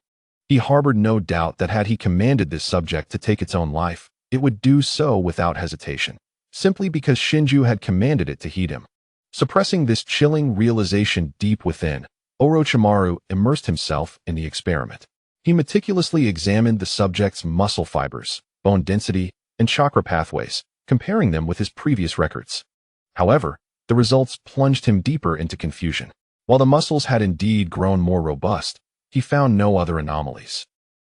He harbored no doubt that had he commanded this subject to take its own life, it would do so without hesitation, simply because Shinju had commanded it to heed him. Suppressing this chilling realization deep within, Orochimaru immersed himself in the experiment. He meticulously examined the subject's muscle fibers, bone density, and chakra pathways, comparing them with his previous records. However, the results plunged him deeper into confusion. While the muscles had indeed grown more robust, he found no other anomalies.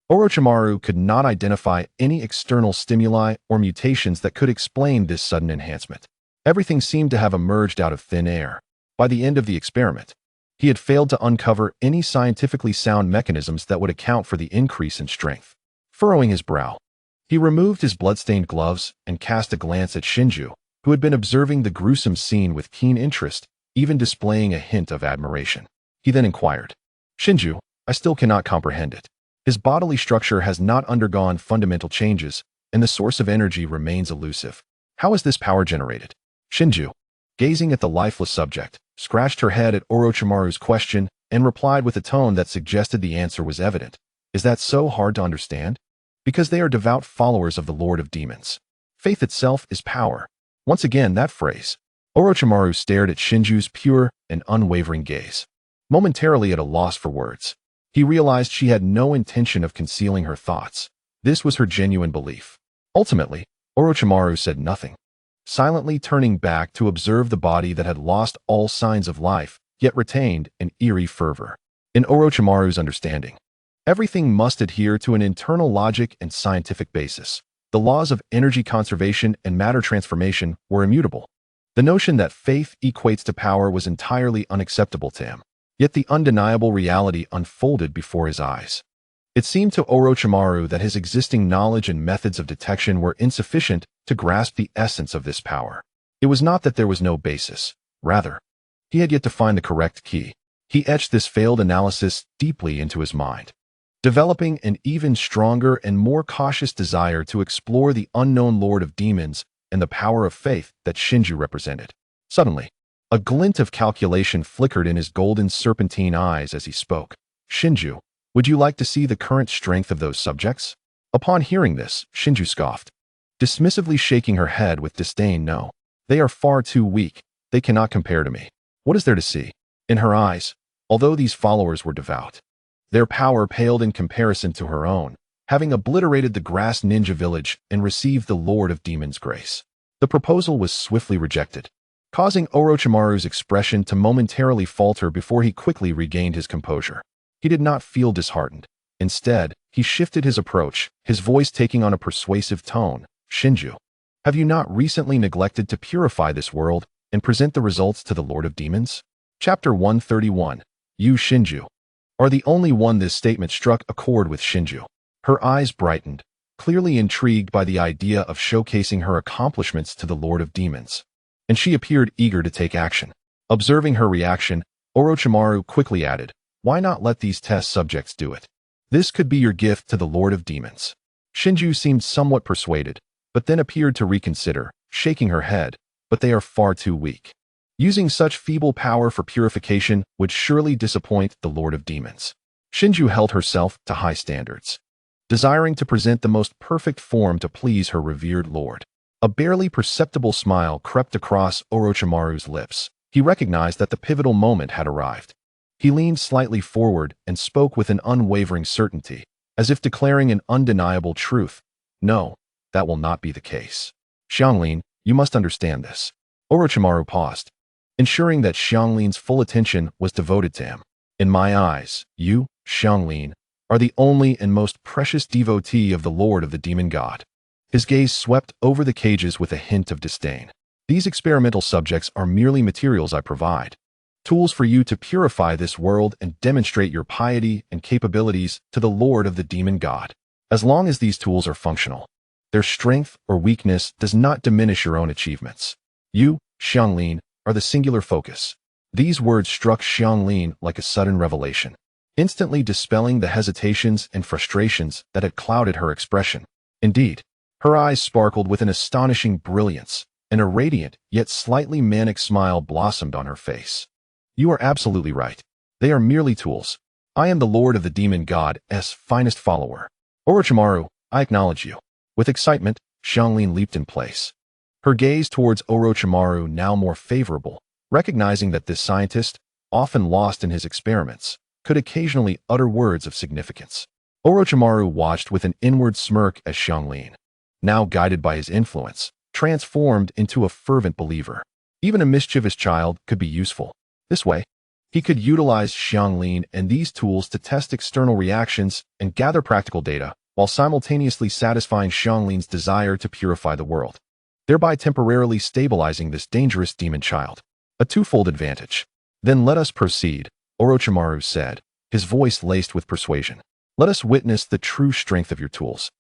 Orochimaru could not identify any external stimuli or mutations that could explain this sudden enhancement. Everything seemed to have emerged out of thin air. By the end of the experiment, he had failed to uncover any scientifically sound mechanisms that would account for the increase in strength. Furrowing his brow, he removed his bloodstained gloves and cast a glance at Shinju, who had been observing the gruesome scene with keen interest, even displaying a hint of admiration. He then inquired, Shinju, I still cannot comprehend it. His bodily structure has not undergone fundamental changes, and the source of energy remains elusive. How is this power generated? Shinju, gazing at the lifeless subject, scratched her head at Orochimaru's question and replied with a tone that suggested the answer was evident. Is that so hard to understand? Because they are devout followers of the Lord of Demons. Faith itself is power. Once again, that phrase. Orochimaru stared at Shinju's pure and unwavering gaze, momentarily at a loss for words. He realized she had no intention of concealing her thoughts. This was her genuine belief. Ultimately, Orochimaru said nothing, silently turning back to observe the body that had lost all signs of life, yet retained an eerie fervor. In Orochimaru's understanding, everything must adhere to an internal logic and scientific basis. The laws of energy conservation and matter transformation were immutable. The notion that faith equates to power was entirely unacceptable to him. Yet the undeniable reality unfolded before his eyes. It seemed to Orochimaru that his existing knowledge and methods of detection were insufficient to grasp the essence of this power. It was not that there was no basis. Rather, he had yet to find the correct key. He etched this failed analysis deeply into his mind, developing an even stronger and more cautious desire to explore the unknown Lord of Demons and the power of faith that Shinju represented. Suddenly, a glint of calculation flickered in his golden serpentine eyes as he spoke. "Shinju, would you like to see the current strength of those subjects?" Upon hearing this, Shinju scoffed, dismissively shaking her head with disdain. "No, they are far too weak. They cannot compare to me. What is there to see?" In her eyes, although these followers were devout, their power paled in comparison to her own, having obliterated the grass ninja village and received the Lord of Demons' grace. The proposal was swiftly rejected, causing Orochimaru's expression to momentarily falter before he quickly regained his composure. He did not feel disheartened. Instead, he shifted his approach, his voice taking on a persuasive tone. "Shinju, have you not recently neglected to purify this world and present the results to the Lord of Demons?" Chapter 131. You, Shinju, are the only one. This statement struck a chord with Shinju. Her eyes brightened, clearly intrigued by the idea of showcasing her accomplishments to the Lord of Demons, and she appeared eager to take action. Observing her reaction, Orochimaru quickly added, "Why not let these test subjects do it? This could be your gift to the Lord of Demons." Shinju seemed somewhat persuaded, but then appeared to reconsider, shaking her head. "But they are far too weak. Using such feeble power for purification would surely disappoint the Lord of Demons." Shinju held herself to high standards, desiring to present the most perfect form to please her revered lord. A barely perceptible smile crept across Orochimaru's lips. He recognized that the pivotal moment had arrived. He leaned slightly forward and spoke with an unwavering certainty, as if declaring an undeniable truth. "No, that will not be the case. Xianglin, you must understand this." Orochimaru paused, ensuring that Xianglin's full attention was devoted to him. "In my eyes, you, Xianglin, are the only and most precious devotee of the Lord of the Demon God." His gaze swept over the cages with a hint of disdain. "These experimental subjects are merely materials I provide, tools for you to purify this world and demonstrate your piety and capabilities to the Lord of the Demon God. As long as these tools are functional, their strength or weakness does not diminish your own achievements. You, Xianglin, are the singular focus." These words struck Xianglin like a sudden revelation, instantly dispelling the hesitations and frustrations that had clouded her expression. Indeed, her eyes sparkled with an astonishing brilliance, and a radiant yet slightly manic smile blossomed on her face. "You are absolutely right. They are merely tools. I am the Lord of the Demon God's finest follower. Orochimaru, I acknowledge you." With excitement, Xianglin leaped in place, her gaze towards Orochimaru now more favorable, recognizing that this scientist, often lost in his experiments, could occasionally utter words of significance. Orochimaru watched with an inward smirk as Xianglin, now guided by his influence, transformed into a fervent believer. Even a mischievous child could be useful. This way, he could utilize Xianglin and these tools to test external reactions and gather practical data, while simultaneously satisfying Xianglin's desire to purify the world, thereby temporarily stabilizing this dangerous demon child. A twofold advantage. "Then let us proceed," Orochimaru said, his voice laced with persuasion. "Let us witness the true strength of your tools.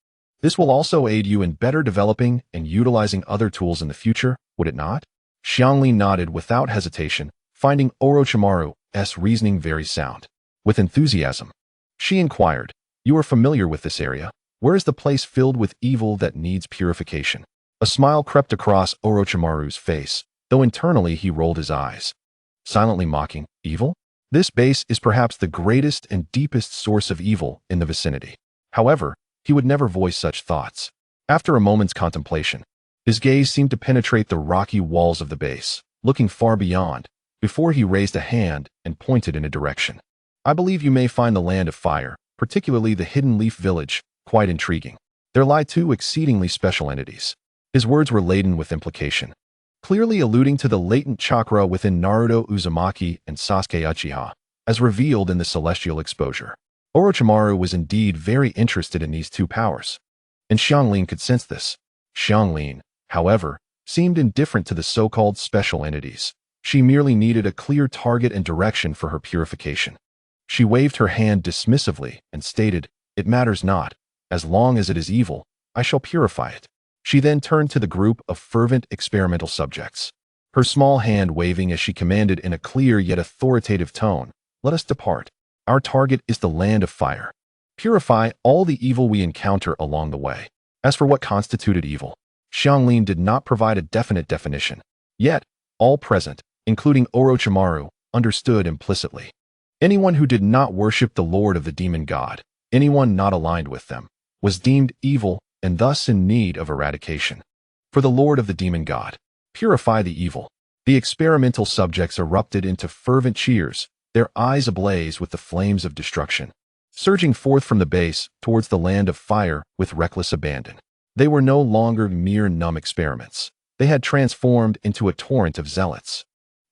This will also aid you in better developing and utilizing other tools in the future, would it not?" Xianglin nodded without hesitation, finding Orochimaru's reasoning very sound. With enthusiasm, she inquired, "You are familiar with this area. Where is the place filled with evil that needs purification?" A smile crept across Orochimaru's face, though internally he rolled his eyes, silently mocking. "Evil? This base is perhaps the greatest and deepest source of evil in the vicinity." However, he would never voice such thoughts. After a moment's contemplation, his gaze seemed to penetrate the rocky walls of the base, looking far beyond, before he raised a hand and pointed in a direction. "I believe you may find the Land of Fire, particularly the Hidden Leaf Village, quite intriguing." There lie two exceedingly special entities. His words were laden with implication, clearly alluding to the latent chakra within Naruto Uzumaki and Sasuke Uchiha, as revealed in the celestial exposure. Orochimaru was indeed very interested in these two powers, and Xianglin could sense this. Xianglin, however, seemed indifferent to the so-called special entities. She merely needed a clear target and direction for her purification. She waved her hand dismissively and stated, "It matters not. As long as it is evil, I shall purify it." She then turned to the group of fervent experimental subjects, her small hand waving as she commanded in a clear yet authoritative tone, "Let us depart. Our target is the land of fire. Purify all the evil we encounter along the way." As for what constituted evil, Xianglin did not provide a definite definition. Yet, all present, including Orochimaru, understood implicitly. Anyone who did not worship the Lord of the Demon God, anyone not aligned with them, was deemed evil and thus in need of eradication. For the Lord of the Demon God, purify the evil. The experimental subjects erupted into fervent cheers, their eyes ablaze with the flames of destruction, surging forth from the base towards the land of fire with reckless abandon. They were no longer mere numb experiments. They had transformed into a torrent of zealots,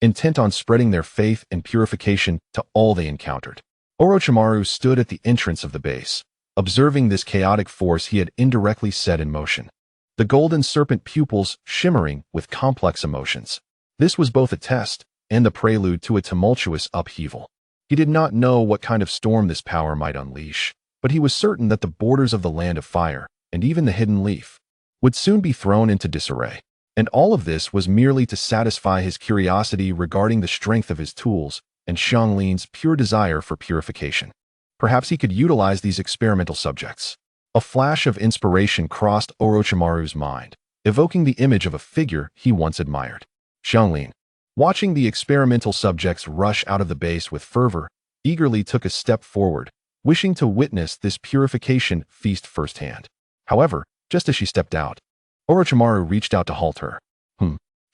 intent on spreading their faith and purification to all they encountered. Orochimaru stood at the entrance of the base, observing this chaotic force he had indirectly set in motion, the golden serpent pupils shimmering with complex emotions. This was both a test and the prelude to a tumultuous upheaval. He did not know what kind of storm this power might unleash, but he was certain that the borders of the land of fire, and even the hidden leaf, would soon be thrown into disarray. And all of this was merely to satisfy his curiosity regarding the strength of his tools and Xianglin's pure desire for purification. Perhaps he could utilize these experimental subjects. A flash of inspiration crossed Orochimaru's mind, evoking the image of a figure he once admired. Xianglin, watching the experimental subjects rush out of the base with fervor, eagerly took a step forward, wishing to witness this purification feast firsthand. However, just as she stepped out, Orochimaru reached out to halt her.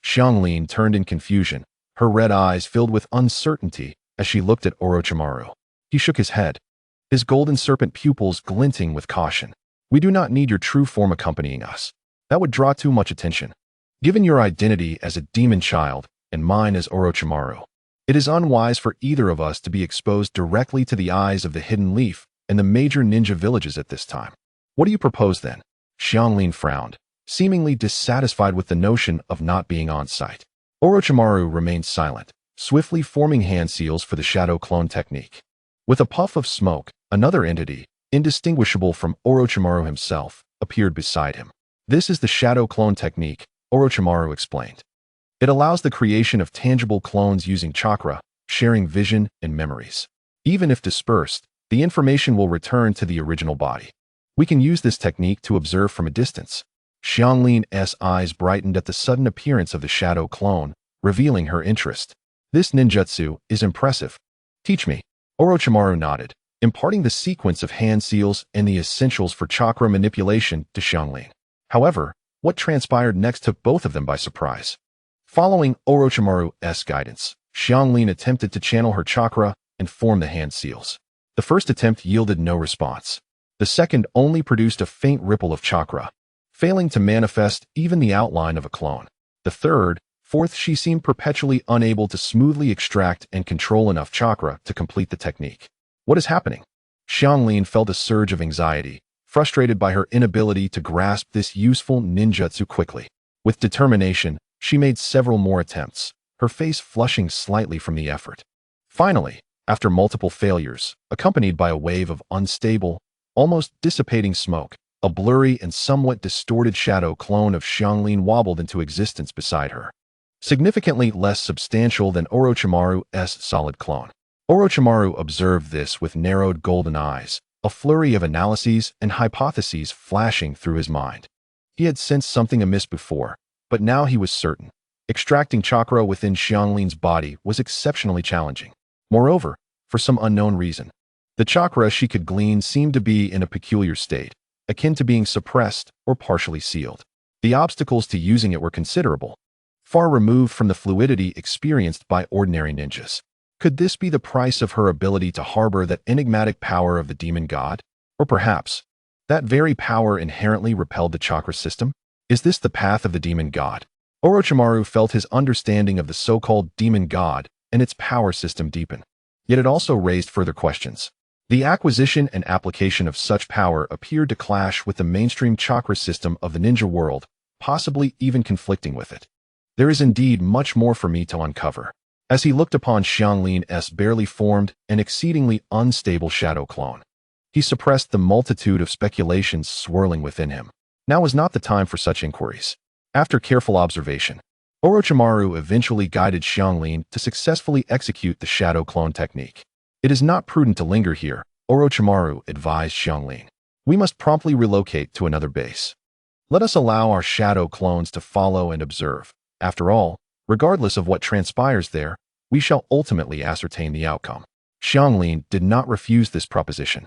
Xianglin turned in confusion, her red eyes filled with uncertainty as she looked at Orochimaru. He shook his head, his golden serpent pupils glinting with caution. "We do not need your true form accompanying us. That would draw too much attention. Given your identity as a demon child and mine as Orochimaru, it is unwise for either of us to be exposed directly to the eyes of the hidden leaf and the major ninja villages at this time. What do you propose then?" Xianglin frowned, seemingly dissatisfied with the notion of not being on site. Orochimaru remained silent, swiftly forming hand seals for the shadow clone technique. With a puff of smoke, another entity, indistinguishable from Orochimaru himself, appeared beside him. "This is the shadow clone technique," Orochimaru explained. "It allows the creation of tangible clones using chakra, sharing vision and memories. Even if dispersed, the information will return to the original body. We can use this technique to observe from a distance." Xianglin's eyes brightened at the sudden appearance of the shadow clone, revealing her interest. "This ninjutsu is impressive. Teach me." Orochimaru nodded, imparting the sequence of hand seals and the essentials for chakra manipulation to Xianglin. However, what transpired next took both of them by surprise. Following Orochimaru's guidance, Xianglin attempted to channel her chakra and form the hand seals. The first attempt yielded no response. The second only produced a faint ripple of chakra, failing to manifest even the outline of a clone. The fourth, she seemed perpetually unable to smoothly extract and control enough chakra to complete the technique. "What is happening?" Xianglin felt a surge of anxiety, frustrated by her inability to grasp this useful ninjutsu quickly. With determination, she made several more attempts, her face flushing slightly from the effort. Finally, after multiple failures, accompanied by a wave of unstable, almost dissipating smoke, a blurry and somewhat distorted shadow clone of Xianglin wobbled into existence beside her, significantly less substantial than Orochimaru's solid clone. Orochimaru observed this with narrowed golden eyes, a flurry of analyses and hypotheses flashing through his mind. He had sensed something amiss before, but now he was certain. Extracting chakra within Xianglin's body was exceptionally challenging. Moreover, for some unknown reason, the chakra she could glean seemed to be in a peculiar state, akin to being suppressed or partially sealed. The obstacles to using it were considerable, far removed from the fluidity experienced by ordinary ninjas. Could this be the price of her ability to harbor that enigmatic power of the demon god? Or perhaps, That very power inherently repelled the chakra system? Is this the path of the demon god? Orochimaru felt his understanding of the so-called demon god and its power system deepen. Yet it also raised further questions. The acquisition and application of such power appeared to clash with the mainstream chakra system of the ninja world, possibly even conflicting with it. There is indeed much more for me to uncover. As he looked upon Xiangling's barely formed and exceedingly unstable shadow clone, he suppressed the multitude of speculations swirling within him. Now was not the time for such inquiries. After careful observation, Orochimaru eventually guided Xiangling to successfully execute the shadow clone technique. It is not prudent to linger here, Orochimaru advised Xiangling. We must promptly relocate to another base. Let us allow our shadow clones to follow and observe. After all, regardless of what transpires there, we shall ultimately ascertain the outcome. Xiangling did not refuse this proposition.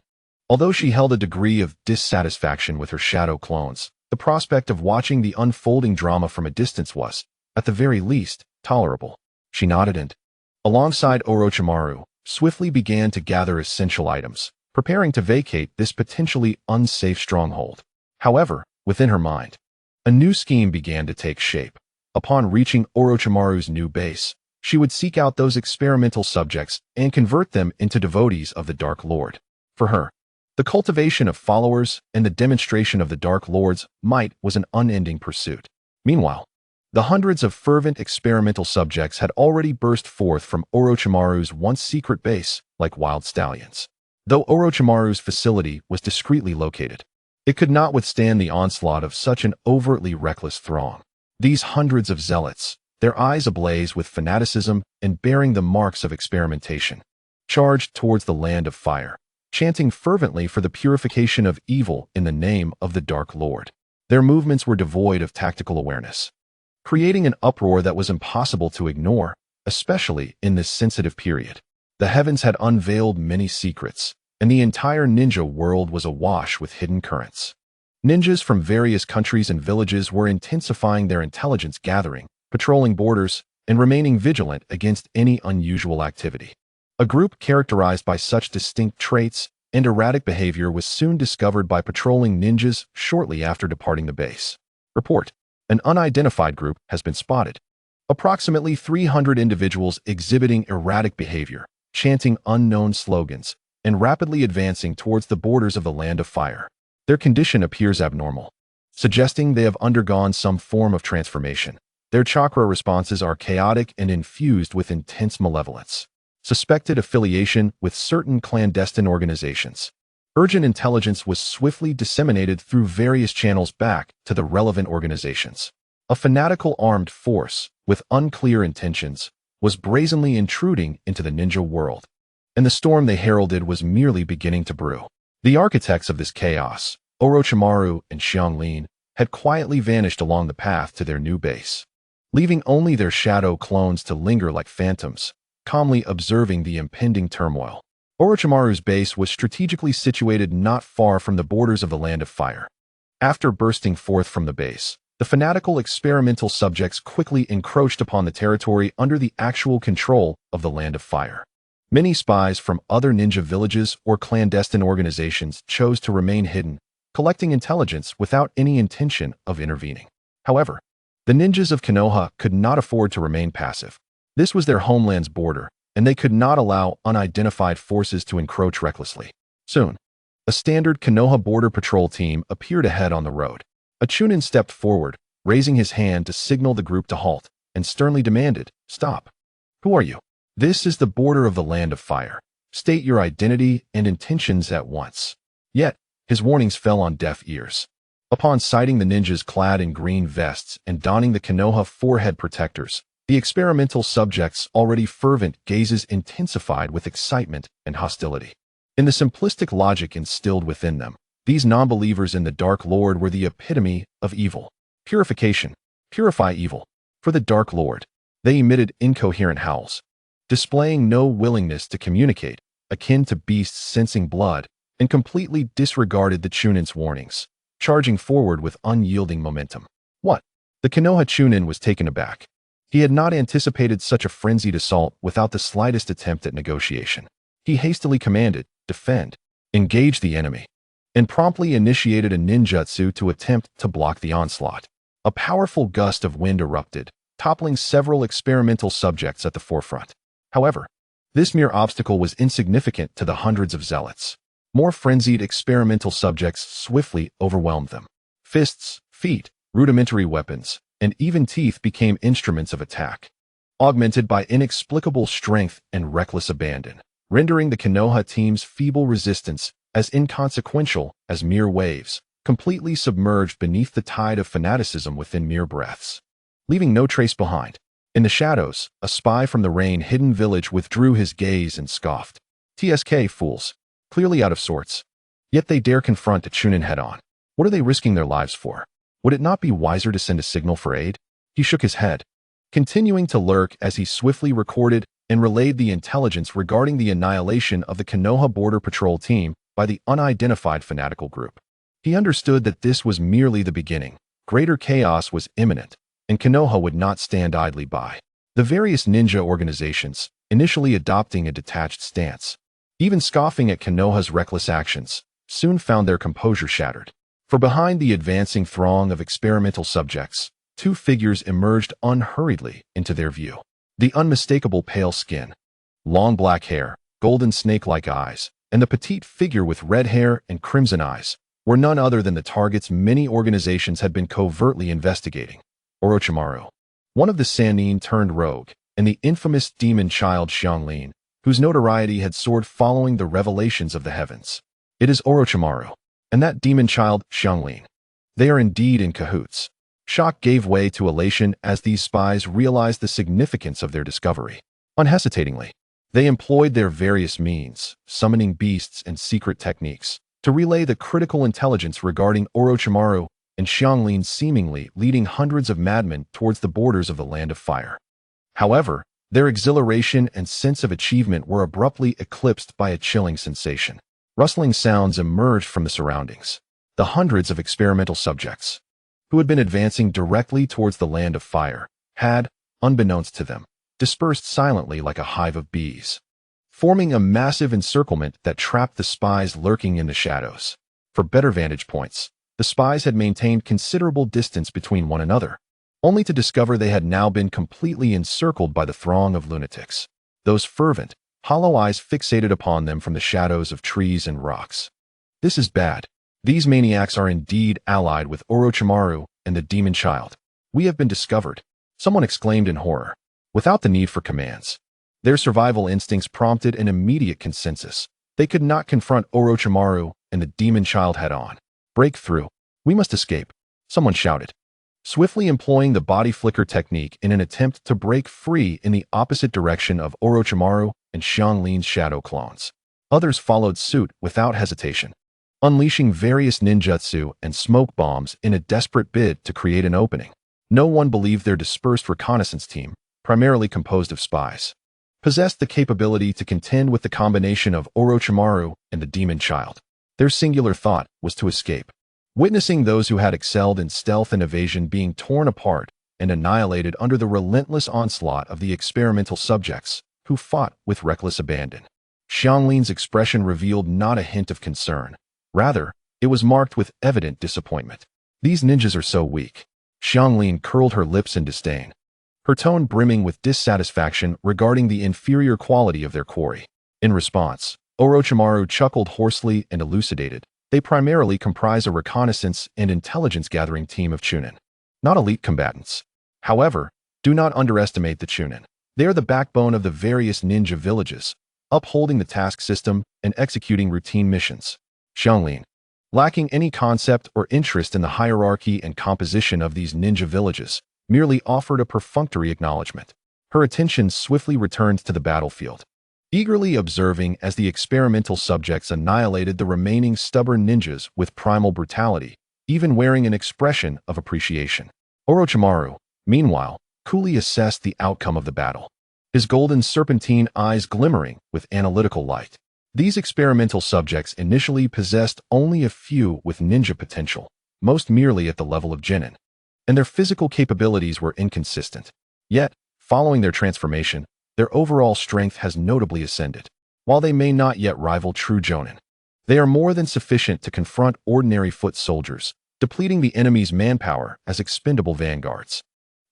Although she held a degree of dissatisfaction with her shadow clones, the prospect of watching the unfolding drama from a distance was, at the very least, tolerable. She nodded and, alongside Orochimaru, swiftly began to gather essential items, preparing to vacate this potentially unsafe stronghold. However, within her mind, a new scheme began to take shape. Upon reaching Orochimaru's new base, she would seek out those experimental subjects and convert them into devotees of the Dark Lord. For her, the cultivation of followers and the demonstration of the Dark Lord's might was an unending pursuit. Meanwhile, the hundreds of fervent experimental subjects had already burst forth from Orochimaru's once secret base like wild stallions. Though Orochimaru's facility was discreetly located, it could not withstand the onslaught of such an overtly reckless throng. These hundreds of zealots, their eyes ablaze with fanaticism and bearing the marks of experimentation, charged towards the land of fire, chanting fervently for the purification of evil in the name of the Dark Lord. Their movements were devoid of tactical awareness, creating an uproar that was impossible to ignore, especially in this sensitive period. The heavens had unveiled many secrets, and the entire ninja world was awash with hidden currents. Ninjas from various countries and villages were intensifying their intelligence gathering, patrolling borders, and remaining vigilant against any unusual activity. A group characterized by such distinct traits and erratic behavior was soon discovered by patrolling ninjas shortly after departing the base. Report: an unidentified group has been spotted. Approximately 300 individuals exhibiting erratic behavior, chanting unknown slogans, and rapidly advancing towards the borders of the land of fire. Their condition appears abnormal, suggesting they have undergone some form of transformation. Their chakra responses are chaotic and infused with intense malevolence. Suspected affiliation with certain clandestine organizations. Urgent intelligence was swiftly disseminated through various channels back to the relevant organizations. A fanatical armed force, with unclear intentions, was brazenly intruding into the ninja world, and the storm they heralded was merely beginning to brew. The architects of this chaos, Orochimaru and Xiangling, had quietly vanished along the path to their new base, leaving only their shadow clones to linger like phantoms, calmly observing the impending turmoil. Orochimaru's base was strategically situated not far from the borders of the land of fire. After bursting forth from the base, the fanatical experimental subjects quickly encroached upon the territory under the actual control of the land of fire. Many spies from other ninja villages or clandestine organizations chose to remain hidden, collecting intelligence without any intention of intervening. However, the ninjas of Konoha could not afford to remain passive. This was their homeland's border, and they could not allow unidentified forces to encroach recklessly. Soon, a standard Konoha border patrol team appeared ahead on the road. A Chunin stepped forward, raising his hand to signal the group to halt, and sternly demanded, "Stop. Who are you? This is the border of the land of fire. State your identity and intentions at once." Yet, his warnings fell on deaf ears. Upon sighting the ninjas clad in green vests and donning the Konoha forehead protectors, the experimental subjects' already fervent gazes intensified with excitement and hostility. In the simplistic logic instilled within them, these non-believers in the Dark Lord were the epitome of evil. Purification. Purify evil. For the Dark Lord. They emitted incoherent howls, displaying no willingness to communicate, akin to beasts sensing blood, and completely disregarded the Chunin's warnings, charging forward with unyielding momentum. What? The Konoha Chunin was taken aback. He had not anticipated such a frenzied assault without the slightest attempt at negotiation. He hastily commanded, "Defend. Engage the enemy." and promptly initiated a ninjutsu to attempt to block the onslaught. A powerful gust of wind erupted, toppling several experimental subjects at the forefront. However, this mere obstacle was insignificant to the hundreds of zealots. More frenzied experimental subjects swiftly overwhelmed them. Fists, feet, rudimentary weapons, and even teeth became instruments of attack, augmented by inexplicable strength and reckless abandon, rendering the Konoha team's feeble resistance as inconsequential as mere waves, completely submerged beneath the tide of fanaticism within mere breaths. Leaving no trace behind. In the shadows, a spy from the rain-hidden village withdrew his gaze and scoffed. TSK fools, clearly out of sorts. Yet they dare confront the Chunin head-on. What are they risking their lives for? Would it not be wiser to send a signal for aid? He shook his head, continuing to lurk as he swiftly recorded and relayed the intelligence regarding the annihilation of the Konoha Border Patrol team by the unidentified fanatical group. He understood that this was merely the beginning. Greater chaos was imminent, and Konoha would not stand idly by. The various ninja organizations, initially adopting a detached stance, even scoffing at Konoha's reckless actions, soon found their composure shattered. For behind the advancing throng of experimental subjects, two figures emerged unhurriedly into their view. The unmistakable pale skin, long black hair, golden snake-like eyes, and the petite figure with red hair and crimson eyes were none other than the targets many organizations had been covertly investigating. Orochimaru, one of the Sannin turned rogue, and the infamous demon child Xianglin, whose notoriety had soared following the revelations of the heavens. It is Orochimaru, and that demon child Xianglin. They are indeed in cahoots. Shock gave way to elation as these spies realized the significance of their discovery. Unhesitatingly, they employed their various means, summoning beasts and secret techniques, to relay the critical intelligence regarding Orochimaru and Xianglin, seemingly leading hundreds of madmen towards the borders of the Land of Fire. However, their exhilaration and sense of achievement were abruptly eclipsed by a chilling sensation. Rustling sounds emerged from the surroundings. The hundreds of experimental subjects, who had been advancing directly towards the Land of Fire, had, unbeknownst to them, dispersed silently like a hive of bees, forming a massive encirclement that trapped the spies lurking in the shadows. For better vantage points, the spies had maintained considerable distance between one another, only to discover they had now been completely encircled by the throng of lunatics, those fervent, hollow eyes fixated upon them from the shadows of trees and rocks. This is bad. These maniacs are indeed allied with Orochimaru and the demon child. We have been discovered, someone exclaimed in horror. Without the need for commands, their survival instincts prompted an immediate consensus. They could not confront Orochimaru and the demon child head-on. Break through. We must escape, someone shouted, swiftly employing the body flicker technique in an attempt to break free in the opposite direction of Orochimaru and Xianglin's shadow clones. Others followed suit without hesitation, unleashing various ninjutsu and smoke bombs in a desperate bid to create an opening. No one believed their dispersed reconnaissance team, primarily composed of spies, possessed the capability to contend with the combination of Orochimaru and the demon child. Their singular thought was to escape. Witnessing those who had excelled in stealth and evasion being torn apart and annihilated under the relentless onslaught of the experimental subjects, who fought with reckless abandon. Xianglin's expression revealed not a hint of concern. Rather, it was marked with evident disappointment. These ninjas are so weak. Xianglin curled her lips in disdain, her tone brimming with dissatisfaction regarding the inferior quality of their quarry. In response, Orochimaru chuckled hoarsely and elucidated. They primarily comprise a reconnaissance and intelligence-gathering team of Chunin, not elite combatants. However, do not underestimate the Chunin. They are the backbone of the various ninja villages, upholding the task system and executing routine missions. Xianglin, lacking any concept or interest in the hierarchy and composition of these ninja villages, merely offered a perfunctory acknowledgement. Her attention swiftly returned to the battlefield, eagerly observing as the experimental subjects annihilated the remaining stubborn ninjas with primal brutality, even wearing an expression of appreciation. Orochimaru, meanwhile, coolly assessed the outcome of the battle, his golden serpentine eyes glimmering with analytical light. These experimental subjects initially possessed only a few with ninja potential, most merely at the level of genin, and their physical capabilities were inconsistent. Yet, following their transformation, their overall strength has notably ascended. While they may not yet rival true jonin, They are more than sufficient to confront ordinary foot soldiers, depleting the enemy's manpower as expendable vanguards.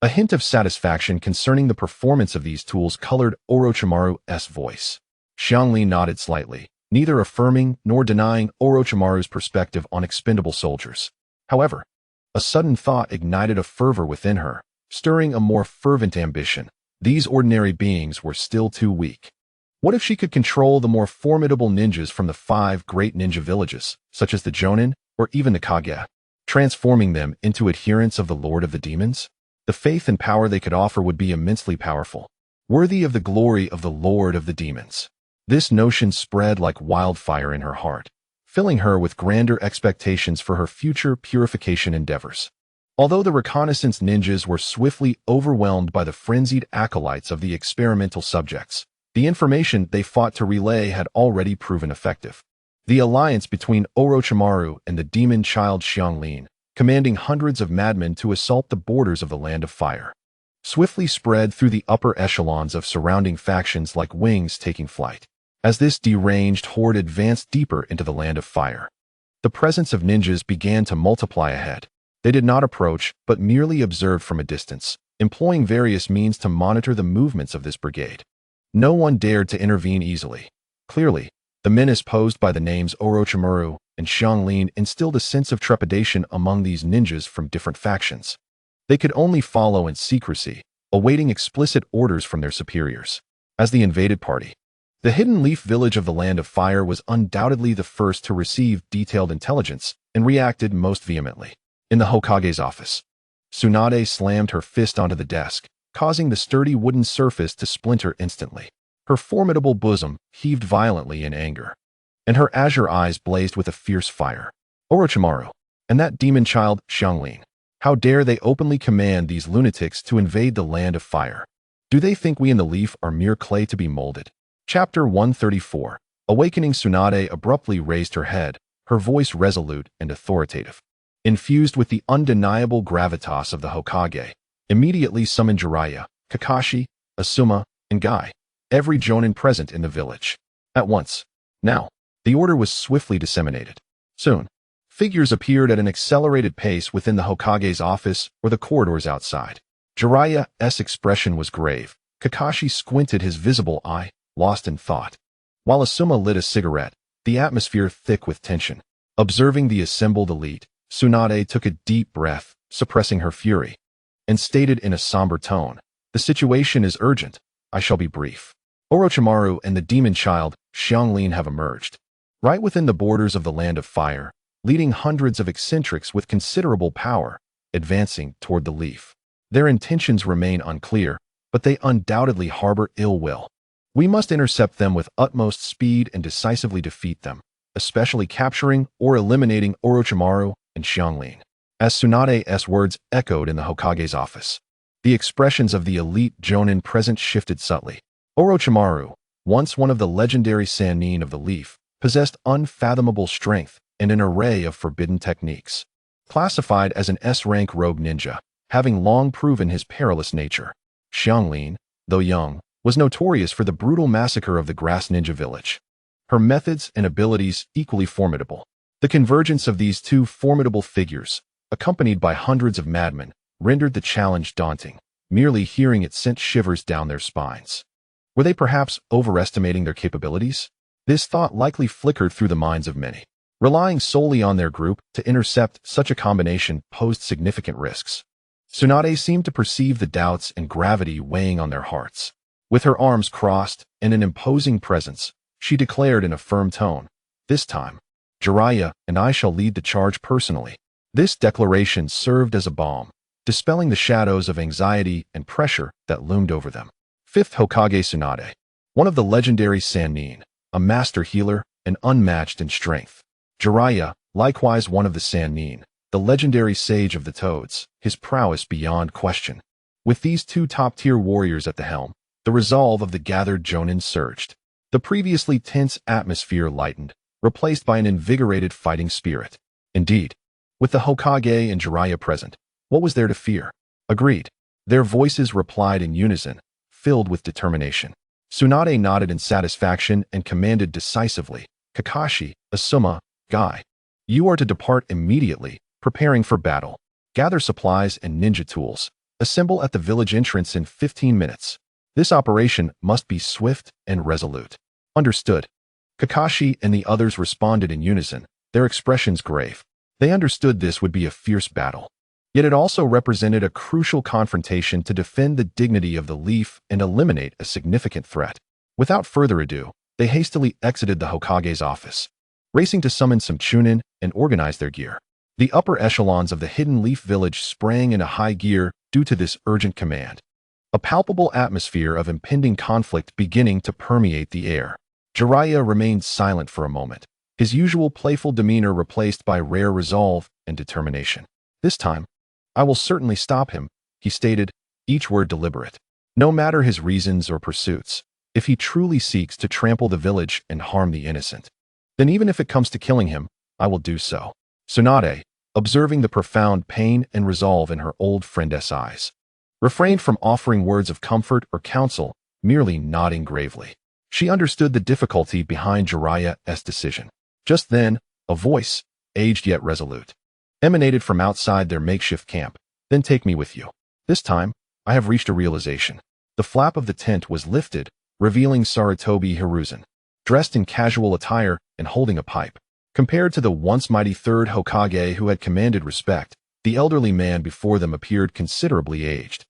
A hint of satisfaction concerning the performance of these tools colored Orochimaru's voice. Xiangli nodded slightly, neither affirming nor denying Orochimaru's perspective on expendable soldiers. However, a sudden thought ignited a fervor within her, stirring a more fervent ambition. These ordinary beings were still too weak. What if she could control the more formidable ninjas from the 5 great ninja villages, such as the Jonin or even the Kage, transforming them into adherents of the Lord of the Demons? The faith and power they could offer would be immensely powerful, worthy of the glory of the Lord of the Demons. This notion spread like wildfire in her heart, filling her with grander expectations for her future purification endeavors. Although the reconnaissance ninjas were swiftly overwhelmed by the frenzied acolytes of the experimental subjects, the information they fought to relay had already proven effective. The alliance between Orochimaru and the demon child Xianglin, commanding hundreds of madmen to assault the borders of the Land of Fire, swiftly spread through the upper echelons of surrounding factions like wings taking flight. As this deranged horde advanced deeper into the Land of Fire, the presence of ninjas began to multiply ahead. They did not approach, but merely observed from a distance, employing various means to monitor the movements of this brigade. No one dared to intervene easily. Clearly, the menace posed by the names Orochimaru and Xianglin instilled a sense of trepidation among these ninjas from different factions. They could only follow in secrecy, awaiting explicit orders from their superiors. As the invaded party, the Hidden Leaf village of the Land of Fire was undoubtedly the first to receive detailed intelligence and reacted most vehemently. In the Hokage's office, Tsunade slammed her fist onto the desk, causing the sturdy wooden surface to splinter instantly. Her formidable bosom heaved violently in anger, and her azure eyes blazed with a fierce fire. Orochimaru, and that demon child, Xianglin. How dare they openly command these lunatics to invade the Land of Fire? Do they think we in the Leaf are mere clay to be molded? Chapter 134. Awakening. Tsunade abruptly raised her head, her voice resolute and authoritative, infused with the undeniable gravitas of the Hokage. Immediately summoned Jiraiya, Kakashi, Asuma, and Guy, every jonin present in the village. At once. Now. The order was swiftly disseminated. Soon, figures appeared at an accelerated pace within the Hokage's office or the corridors outside. Jiraiya's expression was grave. Kakashi squinted his visible eye, lost in thought, while Asuma lit a cigarette, the atmosphere thick with tension. Observing the assembled elite, Tsunade took a deep breath, suppressing her fury, and stated in a somber tone, "The situation is urgent. I shall be brief. Orochimaru and the demon child, Xianglin, have emerged, right within the borders of the Land of Fire, leading hundreds of eccentrics with considerable power, advancing toward the Leaf. Their intentions remain unclear, but they undoubtedly harbor ill will. We must intercept them with utmost speed and decisively defeat them, especially capturing or eliminating Orochimaru and Xianglin." As Tsunade's words echoed in the Hokage's office, the expressions of the elite jonin present shifted subtly. Orochimaru, once one of the legendary Sannin of the Leaf, possessed unfathomable strength and an array of forbidden techniques. Classified as an S-rank rogue ninja, having long proven his perilous nature, Xianglin, though young, was notorious for the brutal massacre of the Grass Ninja village. Her methods and abilities equally formidable. The convergence of these two formidable figures, accompanied by hundreds of madmen, rendered the challenge daunting. Merely hearing it sent shivers down their spines. Were they perhaps overestimating their capabilities? This thought likely flickered through the minds of many. Relying solely on their group to intercept such a combination posed significant risks. Tsunade seemed to perceive the doubts and gravity weighing on their hearts. With her arms crossed and an imposing presence, she declared in a firm tone, "This time, Jiraiya and I shall lead the charge personally." This declaration served as a balm, dispelling the shadows of anxiety and pressure that loomed over them. Fifth Hokage Tsunade, one of the legendary Sannin, a master healer and unmatched in strength. Jiraiya, likewise one of the Sannin, the legendary sage of the Toads, his prowess beyond question. With these two top-tier warriors at the helm, the resolve of the gathered jonin surged. The previously tense atmosphere lightened, replaced by an invigorated fighting spirit. Indeed, with the Hokage and Jiraiya present, what was there to fear? Agreed. Their voices replied in unison, filled with determination. Tsunade nodded in satisfaction and commanded decisively, Kakashi, Asuma, Guy. You are to depart immediately, preparing for battle. Gather supplies and ninja tools. Assemble at the village entrance in 15 minutes. This operation must be swift and resolute. Understood. Kakashi and the others responded in unison, their expressions grave. They understood this would be a fierce battle. Yet it also represented a crucial confrontation to defend the dignity of the Leaf and eliminate a significant threat. Without further ado, they hastily exited the Hokage's office, racing to summon some chunin and organize their gear. The upper echelons of the Hidden Leaf Village sprang into high gear due to this urgent command. A palpable atmosphere of impending conflict beginning to permeate the air. Jiraiya remained silent for a moment, his usual playful demeanor replaced by rare resolve and determination. This time, I will certainly stop him, he stated, each word deliberate. No matter his reasons or pursuits, if he truly seeks to trample the village and harm the innocent, then even if it comes to killing him, I will do so. Tsunade, observing the profound pain and resolve in her old friend's eyes, refrained from offering words of comfort or counsel, merely nodding gravely. She understood the difficulty behind Jiraiya's decision. Just then, a voice, aged yet resolute, emanated from outside their makeshift camp. Then take me with you. This time, I have reached a realization. The flap of the tent was lifted, revealing Sarutobi Hiruzen, dressed in casual attire and holding a pipe. Compared to the once mighty Third Hokage who had commanded respect, the elderly man before them appeared considerably aged.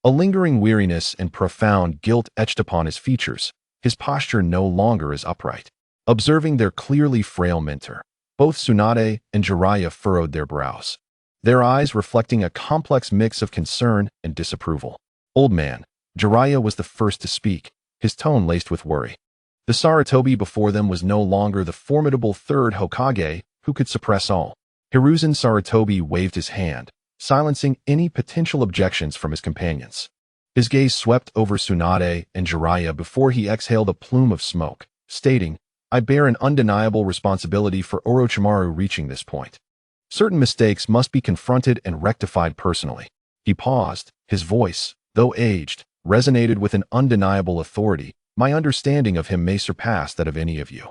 A lingering weariness and profound guilt etched upon his features, his posture no longer as upright. Observing their clearly frail mentor, both Tsunade and Jiraiya furrowed their brows, their eyes reflecting a complex mix of concern and disapproval. Old man, Jiraiya was the first to speak, his tone laced with worry. The Sarutobi before them was no longer the formidable Third Hokage who could suppress all. Hiruzen Sarutobi waved his hand, silencing any potential objections from his companions. His gaze swept over Tsunade and Jiraiya before he exhaled a plume of smoke, stating, I bear an undeniable responsibility for Orochimaru reaching this point. Certain mistakes must be confronted and rectified personally. He paused, his voice, though aged, resonated with an undeniable authority. My understanding of him may surpass that of any of you.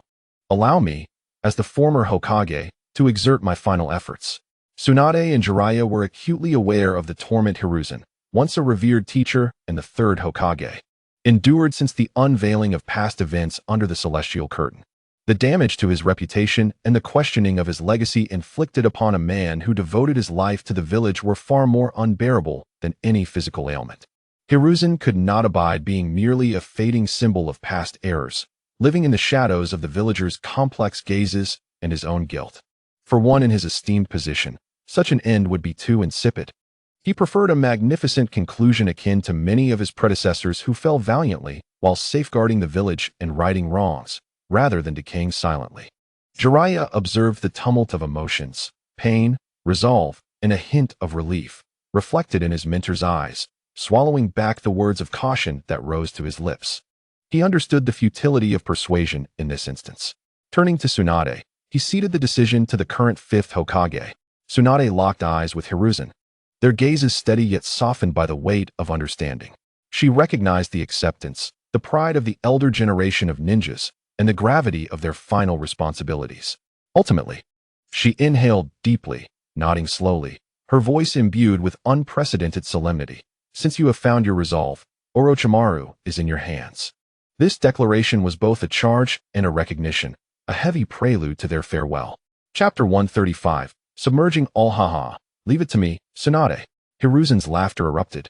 Allow me, as the former Hokage, to exert my final efforts. Tsunade and Jiraiya were acutely aware of the torment Hiruzen, once a revered teacher and the Third Hokage, endured since the unveiling of past events under the Celestial Curtain. The damage to his reputation and the questioning of his legacy inflicted upon a man who devoted his life to the village were far more unbearable than any physical ailment. Hiruzen could not abide being merely a fading symbol of past errors, living in the shadows of the villagers' complex gazes and his own guilt. For one in his esteemed position, such an end would be too insipid. He preferred a magnificent conclusion akin to many of his predecessors who fell valiantly while safeguarding the village and righting wrongs, rather than decaying silently. Jiraiya observed the tumult of emotions, pain, resolve, and a hint of relief, reflected in his mentor's eyes, swallowing back the words of caution that rose to his lips. He understood the futility of persuasion in this instance. Turning to Tsunade, he ceded the decision to the current fifth Hokage. Tsunade locked eyes with Hiruzen, their gazes steady yet softened by the weight of understanding. She recognized the acceptance, the pride of the elder generation of ninjas, and the gravity of their final responsibilities. Ultimately, she inhaled deeply, nodding slowly, her voice imbued with unprecedented solemnity. Since you have found your resolve, Orochimaru is in your hands. This declaration was both a charge and a recognition, a heavy prelude to their farewell. Chapter 135, Submerging all haha. Leave it to me, Tsunade. Hiruzen's laughter erupted,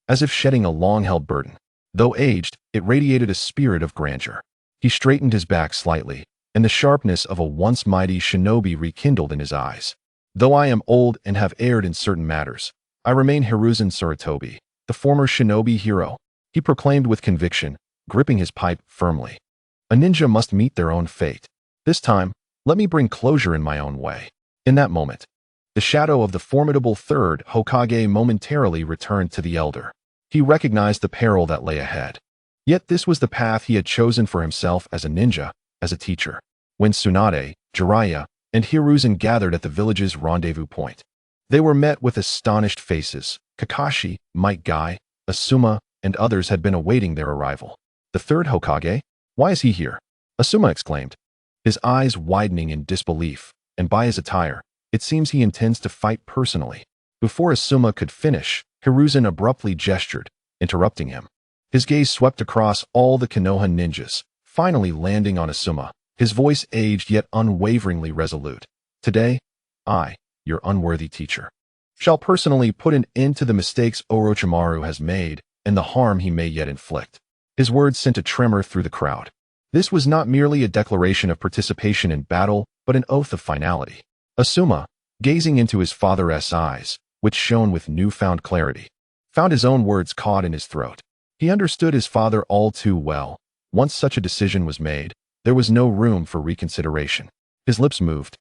as if shedding a long-held burden. Though aged, it radiated a spirit of grandeur. He straightened his back slightly, and the sharpness of a once mighty shinobi rekindled in his eyes. Though I am old and have erred in certain matters, I remain Hiruzen Sarutobi, the former shinobi hero, he proclaimed with conviction, gripping his pipe firmly. A ninja must meet their own fate. This time, let me bring closure in my own way. In that moment, the shadow of the formidable Third Hokage momentarily returned to the elder. He recognized the peril that lay ahead. Yet this was the path he had chosen for himself as a ninja, as a teacher. When Tsunade, Jiraiya, and Hiruzen gathered at the village's rendezvous point, they were met with astonished faces. Kakashi, Might Guy, Asuma, and others had been awaiting their arrival. The Third Hokage? Why is he here? Asuma exclaimed. his eyes widening in disbelief, and by his attire, it seems he intends to fight personally. Before Asuma could finish, Hiruzen abruptly gestured, interrupting him. His gaze swept across all the Konoha ninjas, finally landing on Asuma, his voice aged yet unwaveringly resolute. Today, I, your unworthy teacher, shall personally put an end to the mistakes Orochimaru has made and the harm he may yet inflict. His words sent a tremor through the crowd. This was not merely a declaration of participation in battle, but an oath of finality. Asuma, gazing into his father's eyes, which shone with newfound clarity, found his own words caught in his throat. He understood his father all too well. Once such a decision was made, there was no room for reconsideration. His lips moved,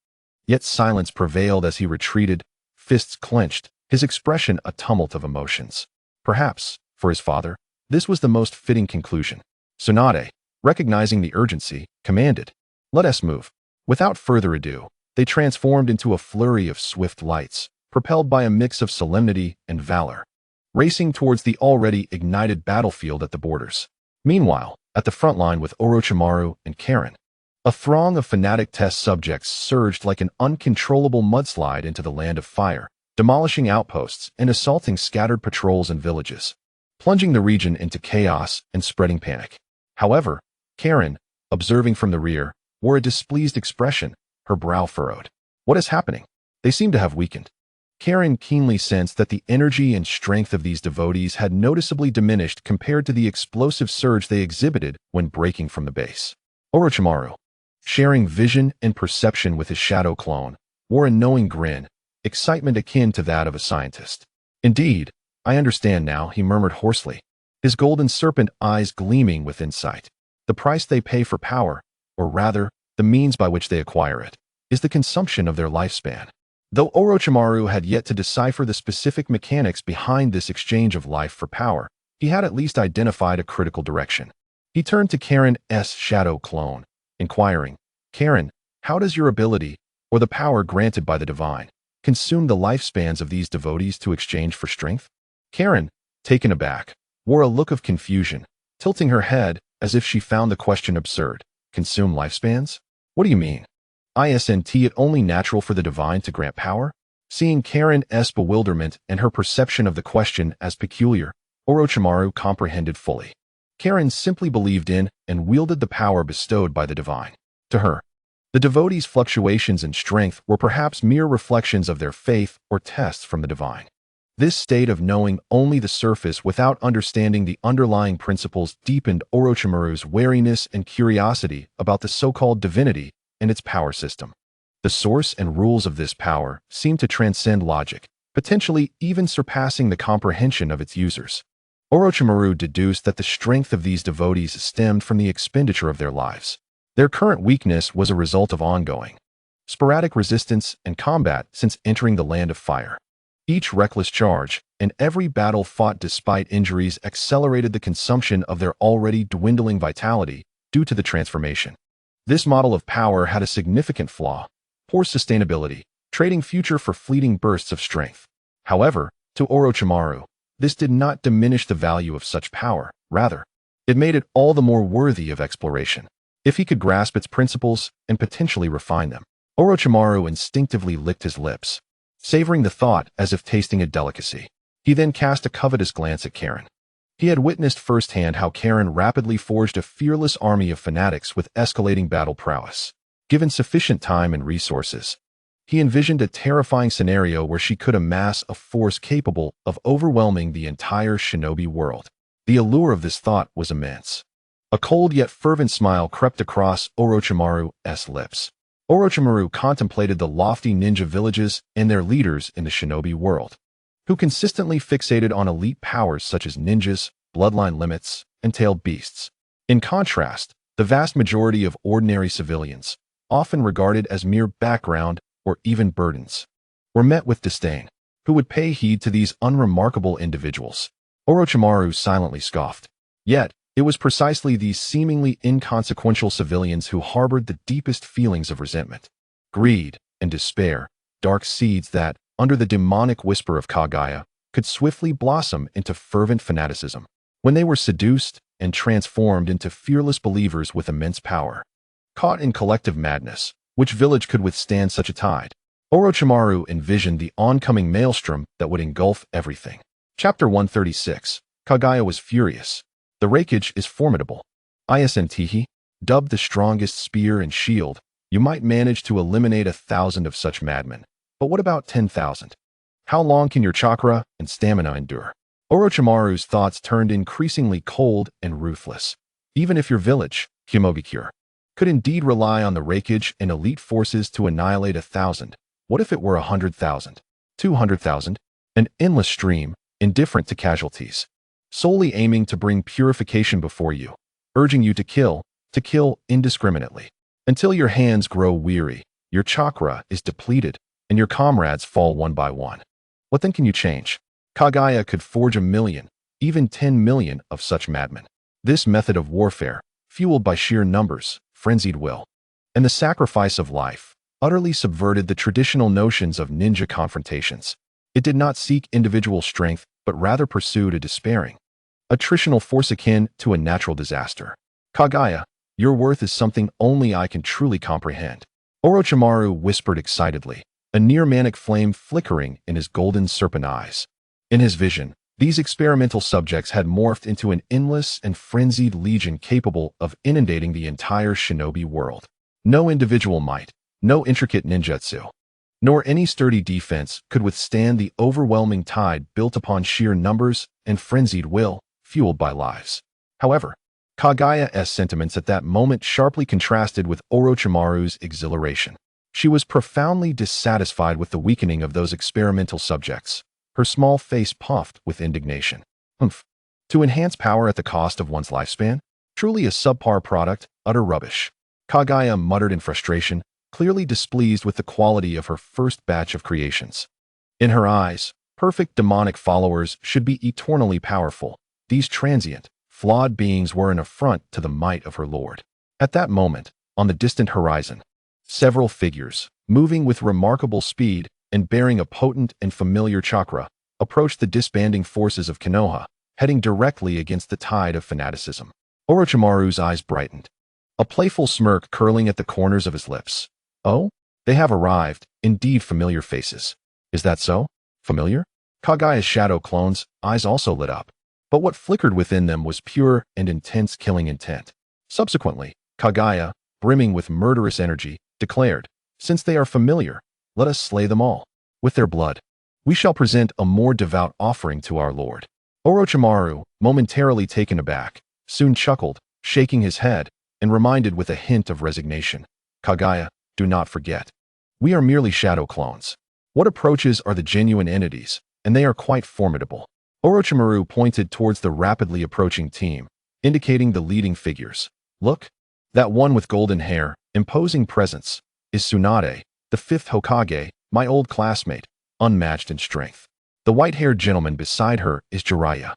yet silence prevailed as he retreated, fists clenched, his expression a tumult of emotions. Perhaps, for his father, this was the most fitting conclusion. Tsunade, recognizing the urgency, commanded, "Let us move." Without further ado, they transformed into a flurry of swift lights, propelled by a mix of solemnity and valor, racing towards the already ignited battlefield at the borders. Meanwhile, at the front line with Orochimaru and Karen, a throng of fanatic test subjects surged like an uncontrollable mudslide into the land of fire, demolishing outposts and assaulting scattered patrols and villages, plunging the region into chaos and spreading panic. However, Karen, observing from the rear, wore a displeased expression, her brow furrowed. What is happening? They seem to have weakened. Karen keenly sensed that the energy and strength of these devotees had noticeably diminished compared to the explosive surge they exhibited when breaking from the base. Orochimaru, sharing vision and perception with his shadow clone, wore a knowing grin, excitement akin to that of a scientist. Indeed, I understand now, he murmured hoarsely, his golden serpent eyes gleaming with insight. The price they pay for power, or rather, the means by which they acquire it, is the consumption of their lifespan. Though Orochimaru had yet to decipher the specific mechanics behind this exchange of life for power, he had at least identified a critical direction. He turned to Karen's shadow clone, inquiring, "Karen, how does your ability, or the power granted by the divine, consume the lifespans of these devotees to exchange for strength?" Karen, taken aback, wore a look of confusion, tilting her head as if she found the question absurd. Consume lifespans? What do you mean? Isn't it only natural for the divine to grant power? Seeing Karen's bewilderment and her perception of the question as peculiar, Orochimaru comprehended fully. Karen simply believed in and wielded the power bestowed by the divine. To her, the devotees' fluctuations in strength were perhaps mere reflections of their faith or tests from the divine. This state of knowing only the surface without understanding the underlying principles deepened Orochimaru's wariness and curiosity about the so-called divinity and its power system. The source and rules of this power seemed to transcend logic, potentially even surpassing the comprehension of its users. Orochimaru deduced that the strength of these devotees stemmed from the expenditure of their lives. Their current weakness was a result of ongoing, sporadic resistance and combat since entering the land of fire. Each reckless charge and every battle fought despite injuries accelerated the consumption of their already dwindling vitality due to the transformation. This model of power had a significant flaw: poor sustainability, trading future for fleeting bursts of strength. However, to Orochimaru, this did not diminish the value of such power. Rather, it made it all the more worthy of exploration, if he could grasp its principles and potentially refine them. Orochimaru instinctively licked his lips, savoring the thought as if tasting a delicacy. He then cast a covetous glance at Karen. He had witnessed firsthand how Karen rapidly forged a fearless army of fanatics with escalating battle prowess. Given sufficient time and resources, he envisioned a terrifying scenario where she could amass a force capable of overwhelming the entire shinobi world. The allure of this thought was immense. A cold yet fervent smile crept across Orochimaru's lips. Orochimaru contemplated the lofty ninja villages and their leaders in the shinobi world, who consistently fixated on elite powers such as ninjas, bloodline limits, and tailed beasts. In contrast, the vast majority of ordinary civilians, often regarded as mere background or even burdens, were met with disdain. Who would pay heed to these unremarkable individuals? Orochimaru silently scoffed. Yet, it was precisely these seemingly inconsequential civilians who harbored the deepest feelings of resentment, greed, and despair, dark seeds that, under the demonic whisper of Kage, could swiftly blossom into fervent fanaticism. When they were seduced and transformed into fearless believers with immense power, Caught in collective madness, which village could withstand such a tide? Orochimaru envisioned the oncoming maelstrom that would engulf everything. Chapter 136. Kage was furious. The Raikage is formidable. Isntihi, dubbed the strongest spear and shield, you might manage to eliminate 1,000 of such madmen. But what about 10,000? How long can your chakra and stamina endure? Orochimaru's thoughts turned increasingly cold and ruthless. Even if your village, Shinobi, could indeed rely on the Raikage and elite forces to annihilate 1,000, what if it were 100,000, 200,000? An endless stream, indifferent to casualties, solely aiming to bring purification before you, urging you to kill indiscriminately, until your hands grow weary, your chakra is depleted, and your comrades fall one by one. What then can you change? Kage could forge 1,000,000, even 10,000,000 of such madmen. This method of warfare, fueled by sheer numbers, frenzied will, and the sacrifice of life, utterly subverted the traditional notions of ninja confrontations. It did not seek individual strength, but rather pursued a despairing, attritional force akin to a natural disaster. Kage, your worth is something only I can truly comprehend. Orochimaru whispered excitedly, a near-manic flame flickering in his golden serpent eyes. In his vision, these experimental subjects had morphed into an endless and frenzied legion capable of inundating the entire shinobi world. No individual might, no intricate ninjutsu, nor any sturdy defense could withstand the overwhelming tide built upon sheer numbers and frenzied will, fueled by lives. However, Kage's sentiments at that moment sharply contrasted with Orochimaru's exhilaration. She was profoundly dissatisfied with the weakening of those experimental subjects. Her small face puffed with indignation. Humph. To enhance power at the cost of one's lifespan? Truly a subpar product, utter rubbish. Kage muttered in frustration, clearly displeased with the quality of her first batch of creations. In her eyes, perfect demonic followers should be eternally powerful. These transient, flawed beings were an affront to the might of her lord. At that moment, on the distant horizon, several figures, moving with remarkable speed and bearing a potent and familiar chakra, approached the disbanding forces of Konoha, heading directly against the tide of fanaticism. Orochimaru's eyes brightened, a playful smirk curling at the corners of his lips. Oh, they have arrived, indeed familiar faces. Is that so? Familiar? Kage's shadow clone's eyes also lit up, but what flickered within them was pure and intense killing intent. Subsequently, Kage, brimming with murderous energy, declared, "Since they are familiar, let us slay them all. With their blood, we shall present a more devout offering to our lord." Orochimaru, momentarily taken aback, soon chuckled, shaking his head, and reminded with a hint of resignation, "Kage, do not forget. We are merely shadow clones. What approaches are the genuine entities, and they are quite formidable." Orochimaru pointed towards the rapidly approaching team, indicating the leading figures. "Look, that one with golden hair, imposing presence, is Tsunade, the fifth Hokage, my old classmate, unmatched in strength. The white-haired gentleman beside her is Jiraiya,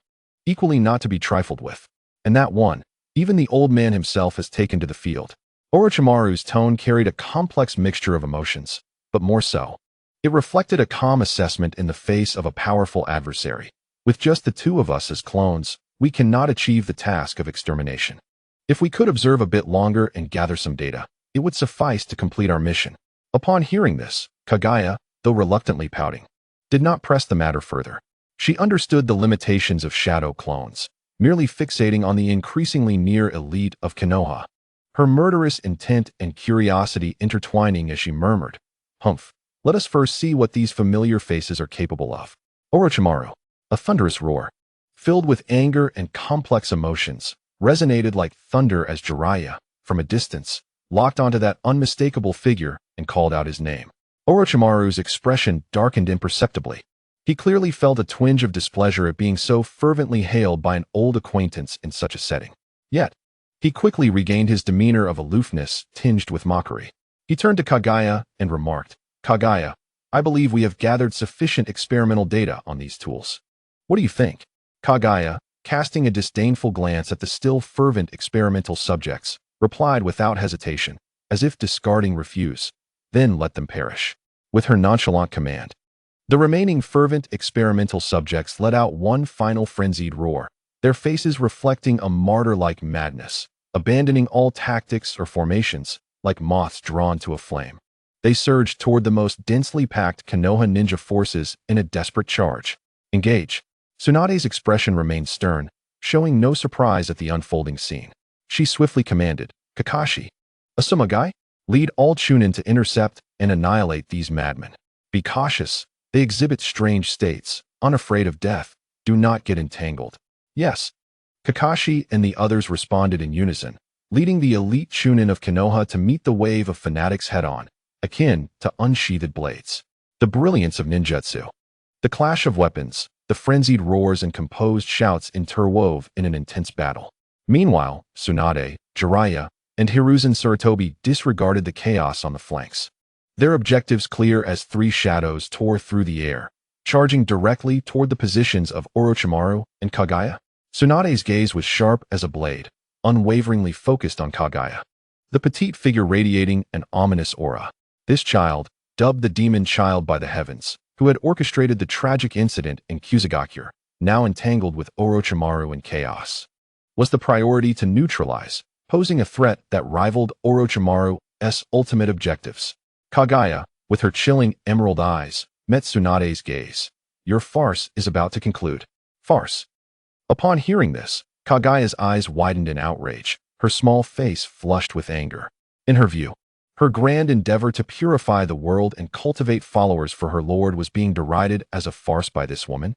equally not to be trifled with. And that one, even the old man himself has taken to the field." Orochimaru's tone carried a complex mixture of emotions, but more so, it reflected a calm assessment in the face of a powerful adversary. With just the two of us as clones, we cannot achieve the task of extermination. If we could observe a bit longer and gather some data, it would suffice to complete our mission. Upon hearing this, Kage, though reluctantly pouting, did not press the matter further. She understood the limitations of shadow clones, merely fixating on the increasingly near elite of Konoha. Her murderous intent and curiosity intertwining as she murmured, "Humph, let us first see what these familiar faces are capable of." Orochimaru, a thunderous roar, filled with anger and complex emotions, resonated like thunder as Jiraiya, from a distance, locked onto that unmistakable figure and called out his name. Orochimaru's expression darkened imperceptibly. He clearly felt a twinge of displeasure at being so fervently hailed by an old acquaintance in such a setting. Yet, he quickly regained his demeanor of aloofness tinged with mockery. He turned to Kage and remarked, "Kage, I believe we have gathered sufficient experimental data on these tools. What do you think?" Kage, casting a disdainful glance at the still fervent experimental subjects, replied without hesitation, as if discarding refuse, "Then let them perish." With her nonchalant command, the remaining fervent experimental subjects let out one final frenzied roar, their faces reflecting a martyr-like madness. Abandoning all tactics or formations, like moths drawn to a flame. They surged toward the most densely packed Konoha ninja forces in a desperate charge. Engage. Tsunade's expression remained stern, showing no surprise at the unfolding scene. She swiftly commanded, Kakashi, Uzumagai, lead all Chunin to intercept and annihilate these madmen. Be cautious. They exhibit strange states, unafraid of death. Do not get entangled. Yes. Kakashi and the others responded in unison, leading the elite Chunin of Konoha to meet the wave of fanatics head-on, akin to unsheathed blades. The brilliance of ninjutsu. The clash of weapons, the frenzied roars and composed shouts interwove in an intense battle. Meanwhile, Tsunade, Jiraiya, and Hiruzen Sarutobi disregarded the chaos on the flanks. Their objectives clear as three shadows tore through the air, charging directly toward the positions of Orochimaru and Kage. Tsunade's gaze was sharp as a blade, unwaveringly focused on Kage, the petite figure radiating an ominous aura. This child, dubbed the Demon Child by the heavens, who had orchestrated the tragic incident in Kusagakure, now entangled with Orochimaru in chaos, was the priority to neutralize, posing a threat that rivaled Orochimaru's ultimate objectives. Kage, with her chilling emerald eyes, met Tsunade's gaze. Your farce is about to conclude. Farce. Upon hearing this, Kage's eyes widened in outrage, her small face flushed with anger. In her view, her grand endeavor to purify the world and cultivate followers for her lord was being derided as a farce by this woman.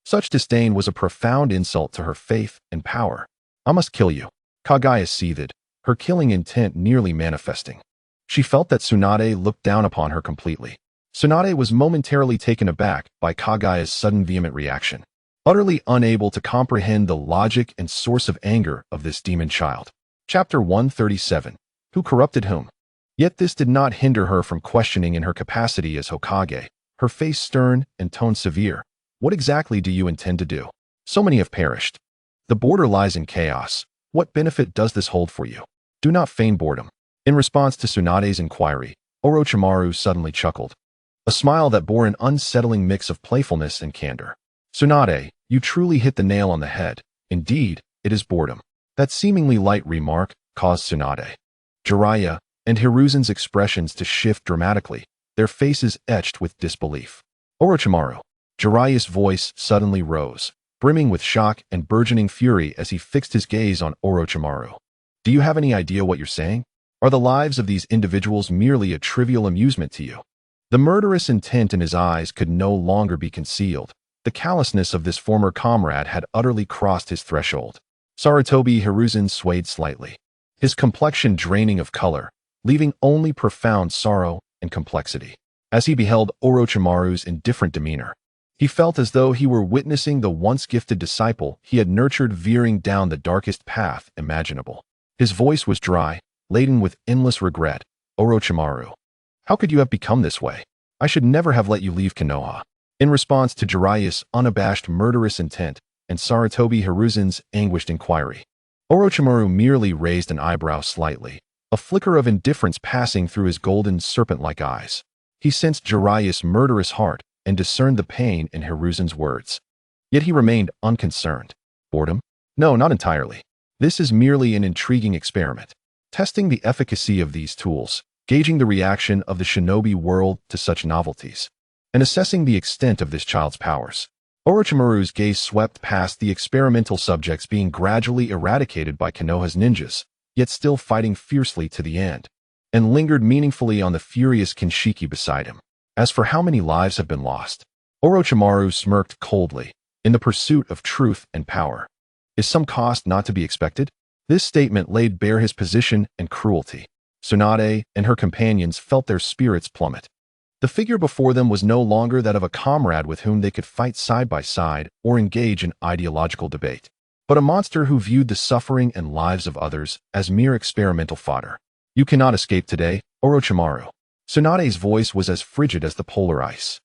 Such disdain was a profound insult to her faith and power. I must kill you. Kage seethed, her killing intent nearly manifesting. She felt that Tsunade looked down upon her completely. Tsunade was momentarily taken aback by Kage's sudden vehement reaction, utterly unable to comprehend the logic and source of anger of this demon child. Chapter 137. Who corrupted whom? Yet this did not hinder her from questioning in her capacity as Hokage, her face stern and tone severe. What exactly do you intend to do? So many have perished. The border lies in chaos. What benefit does this hold for you? Do not feign boredom. In response to Tsunade's inquiry, Orochimaru suddenly chuckled, a smile that bore an unsettling mix of playfulness and candor. Tsunade, you truly hit the nail on the head. Indeed, it is boredom. That seemingly light remark caused Tsunade, Jiraiya, and Hiruzen's expressions to shift dramatically, their faces etched with disbelief. Orochimaru. Jiraiya's voice suddenly rose, brimming with shock and burgeoning fury as he fixed his gaze on Orochimaru. Do you have any idea what you're saying? Are the lives of these individuals merely a trivial amusement to you? The murderous intent in his eyes could no longer be concealed. The callousness of this former comrade had utterly crossed his threshold. Sarutobi Hiruzen swayed slightly, his complexion draining of color, leaving only profound sorrow and complexity. As he beheld Orochimaru's indifferent demeanor, he felt as though he were witnessing the once gifted disciple he had nurtured veering down the darkest path imaginable. His voice was dry, laden with endless regret. Orochimaru, how could you have become this way? I should never have let you leave Konoha. In response to Jiraiya's unabashed murderous intent and Sarutobi Hiruzen's anguished inquiry, Orochimaru merely raised an eyebrow slightly, a flicker of indifference passing through his golden serpent-like eyes. He sensed Jiraiya's murderous heart and discerned the pain in Hiruzen's words. Yet he remained unconcerned. Boredom? No, not entirely. This is merely an intriguing experiment, testing the efficacy of these tools, gauging the reaction of the shinobi world to such novelties, and assessing the extent of this child's powers. Orochimaru's gaze swept past the experimental subjects being gradually eradicated by Konoha's ninjas, yet still fighting fiercely to the end, and lingered meaningfully on the furious Kinshiki beside him. As for how many lives have been lost, Orochimaru smirked coldly. In the pursuit of truth and power, is some cost not to be expected? This statement laid bare his position and cruelty. Tsunade and her companions felt their spirits plummet. The figure before them was no longer that of a comrade with whom they could fight side by side or engage in ideological debate, but a monster who viewed the suffering and lives of others as mere experimental fodder. You cannot escape today, Orochimaru. Tsunade's voice was as frigid as the polar ice.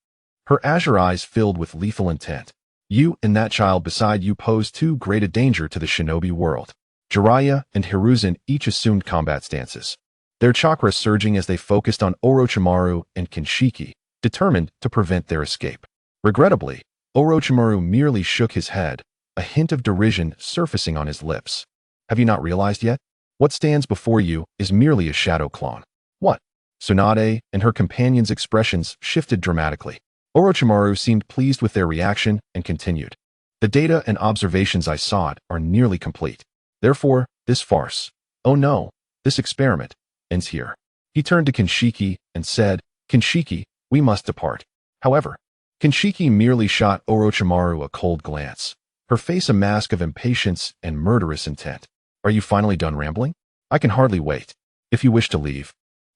Her azure eyes filled with lethal intent. You and that child beside you pose too great a danger to the shinobi world. Jiraiya and Hiruzen each assumed combat stances, their chakras surging as they focused on Orochimaru and Kinshiki, determined to prevent their escape. Regrettably, Orochimaru merely shook his head, a hint of derision surfacing on his lips. Have you not realized yet? What stands before you is merely a shadow clone. What? Tsunade and her companions' expressions shifted dramatically. Orochimaru seemed pleased with their reaction and continued. The data and observations I sought are nearly complete. Therefore, this farce, oh no, this experiment, ends here. He turned to Kinshiki and said, Kinshiki, we must depart. However, Kinshiki merely shot Orochimaru a cold glance, her face a mask of impatience and murderous intent. Are you finally done rambling? I can hardly wait. If you wish to leave,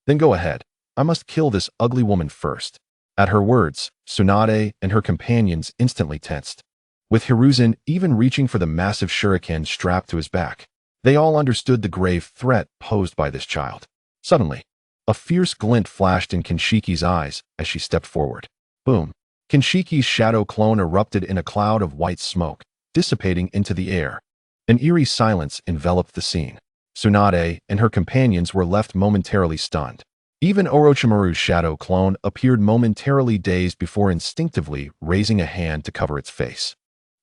then go ahead. I must kill this ugly woman first. At her words, Tsunade and her companions instantly tensed, with Hiruzen even reaching for the massive shuriken strapped to his back. They all understood the grave threat posed by this child. Suddenly, a fierce glint flashed in Kinshiki's eyes as she stepped forward. Boom! Kinshiki's shadow clone erupted in a cloud of white smoke, dissipating into the air. An eerie silence enveloped the scene. Tsunade and her companions were left momentarily stunned. Even Orochimaru's shadow clone appeared momentarily dazed before instinctively raising a hand to cover its face.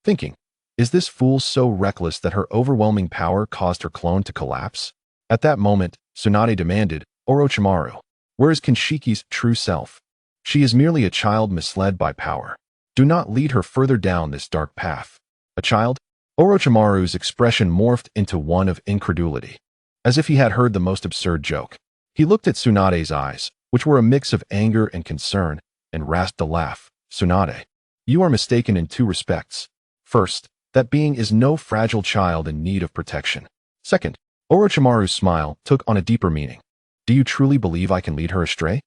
Thinking, is this fool so reckless that her overwhelming power caused her clone to collapse? At that moment, Tsunade demanded, Orochimaru, where is Kinshiki's true self? She is merely a child misled by power. Do not lead her further down this dark path. A child? Orochimaru's expression morphed into one of incredulity, as if he had heard the most absurd joke. He looked at Tsunade's eyes, which were a mix of anger and concern, and rasped a laugh. Tsunade, you are mistaken in two respects. First, that being is no fragile child in need of protection. Second, Orochimaru's smile took on a deeper meaning. Do you truly believe I can lead her astray?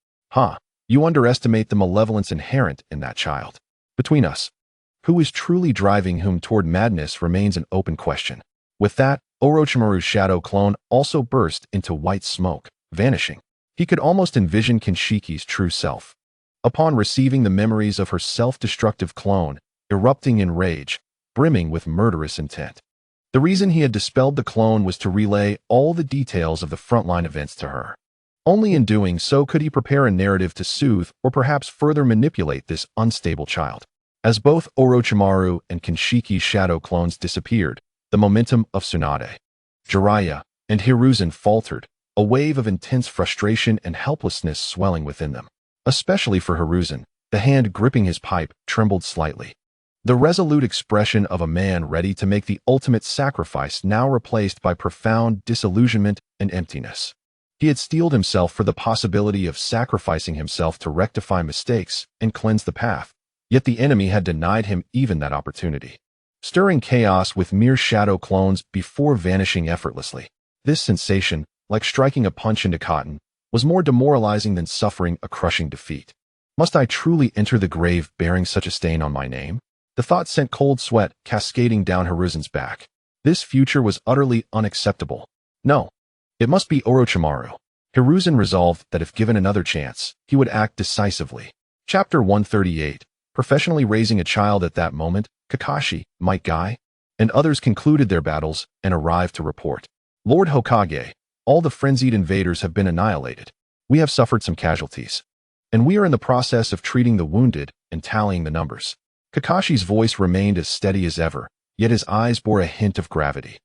You underestimate the malevolence inherent in that child. Between us, who is truly driving whom toward madness remains an open question. With that, Orochimaru's shadow clone also burst into white smoke, vanishing. He could almost envision Kinshiki's true self. Upon receiving the memories of her self-destructive clone, erupting in rage, brimming with murderous intent. The reason he had dispelled the clone was to relay all the details of the frontline events to her. Only in doing so could he prepare a narrative to soothe or perhaps further manipulate this unstable child. As both Orochimaru and Kinshiki's shadow clones disappeared, the momentum of Tsunade, Jiraiya, and Hiruzen faltered, a wave of intense frustration and helplessness swelling within them. Especially for Hiruzen, the hand gripping his pipe trembled slightly. The resolute expression of a man ready to make the ultimate sacrifice now replaced by profound disillusionment and emptiness. He had steeled himself for the possibility of sacrificing himself to rectify mistakes and cleanse the path, yet the enemy had denied him even that opportunity, stirring chaos with mere shadow clones before vanishing effortlessly. This sensation, like striking a punch into cotton, was more demoralizing than suffering a crushing defeat. Must I truly enter the grave bearing such a stain on my name? The thought sent cold sweat cascading down Hiruzen's back. This future was utterly unacceptable. No, it must be Orochimaru. Hiruzen resolved that if given another chance, he would act decisively. Chapter 138. Professionally raising a child at that moment, Kakashi, Might Guy, and others concluded their battles and arrived to report. Lord Hokage, all the frenzied invaders have been annihilated. We have suffered some casualties, and we are in the process of treating the wounded and tallying the numbers. Kakashi's voice remained as steady as ever, yet his eyes bore a hint of gravity.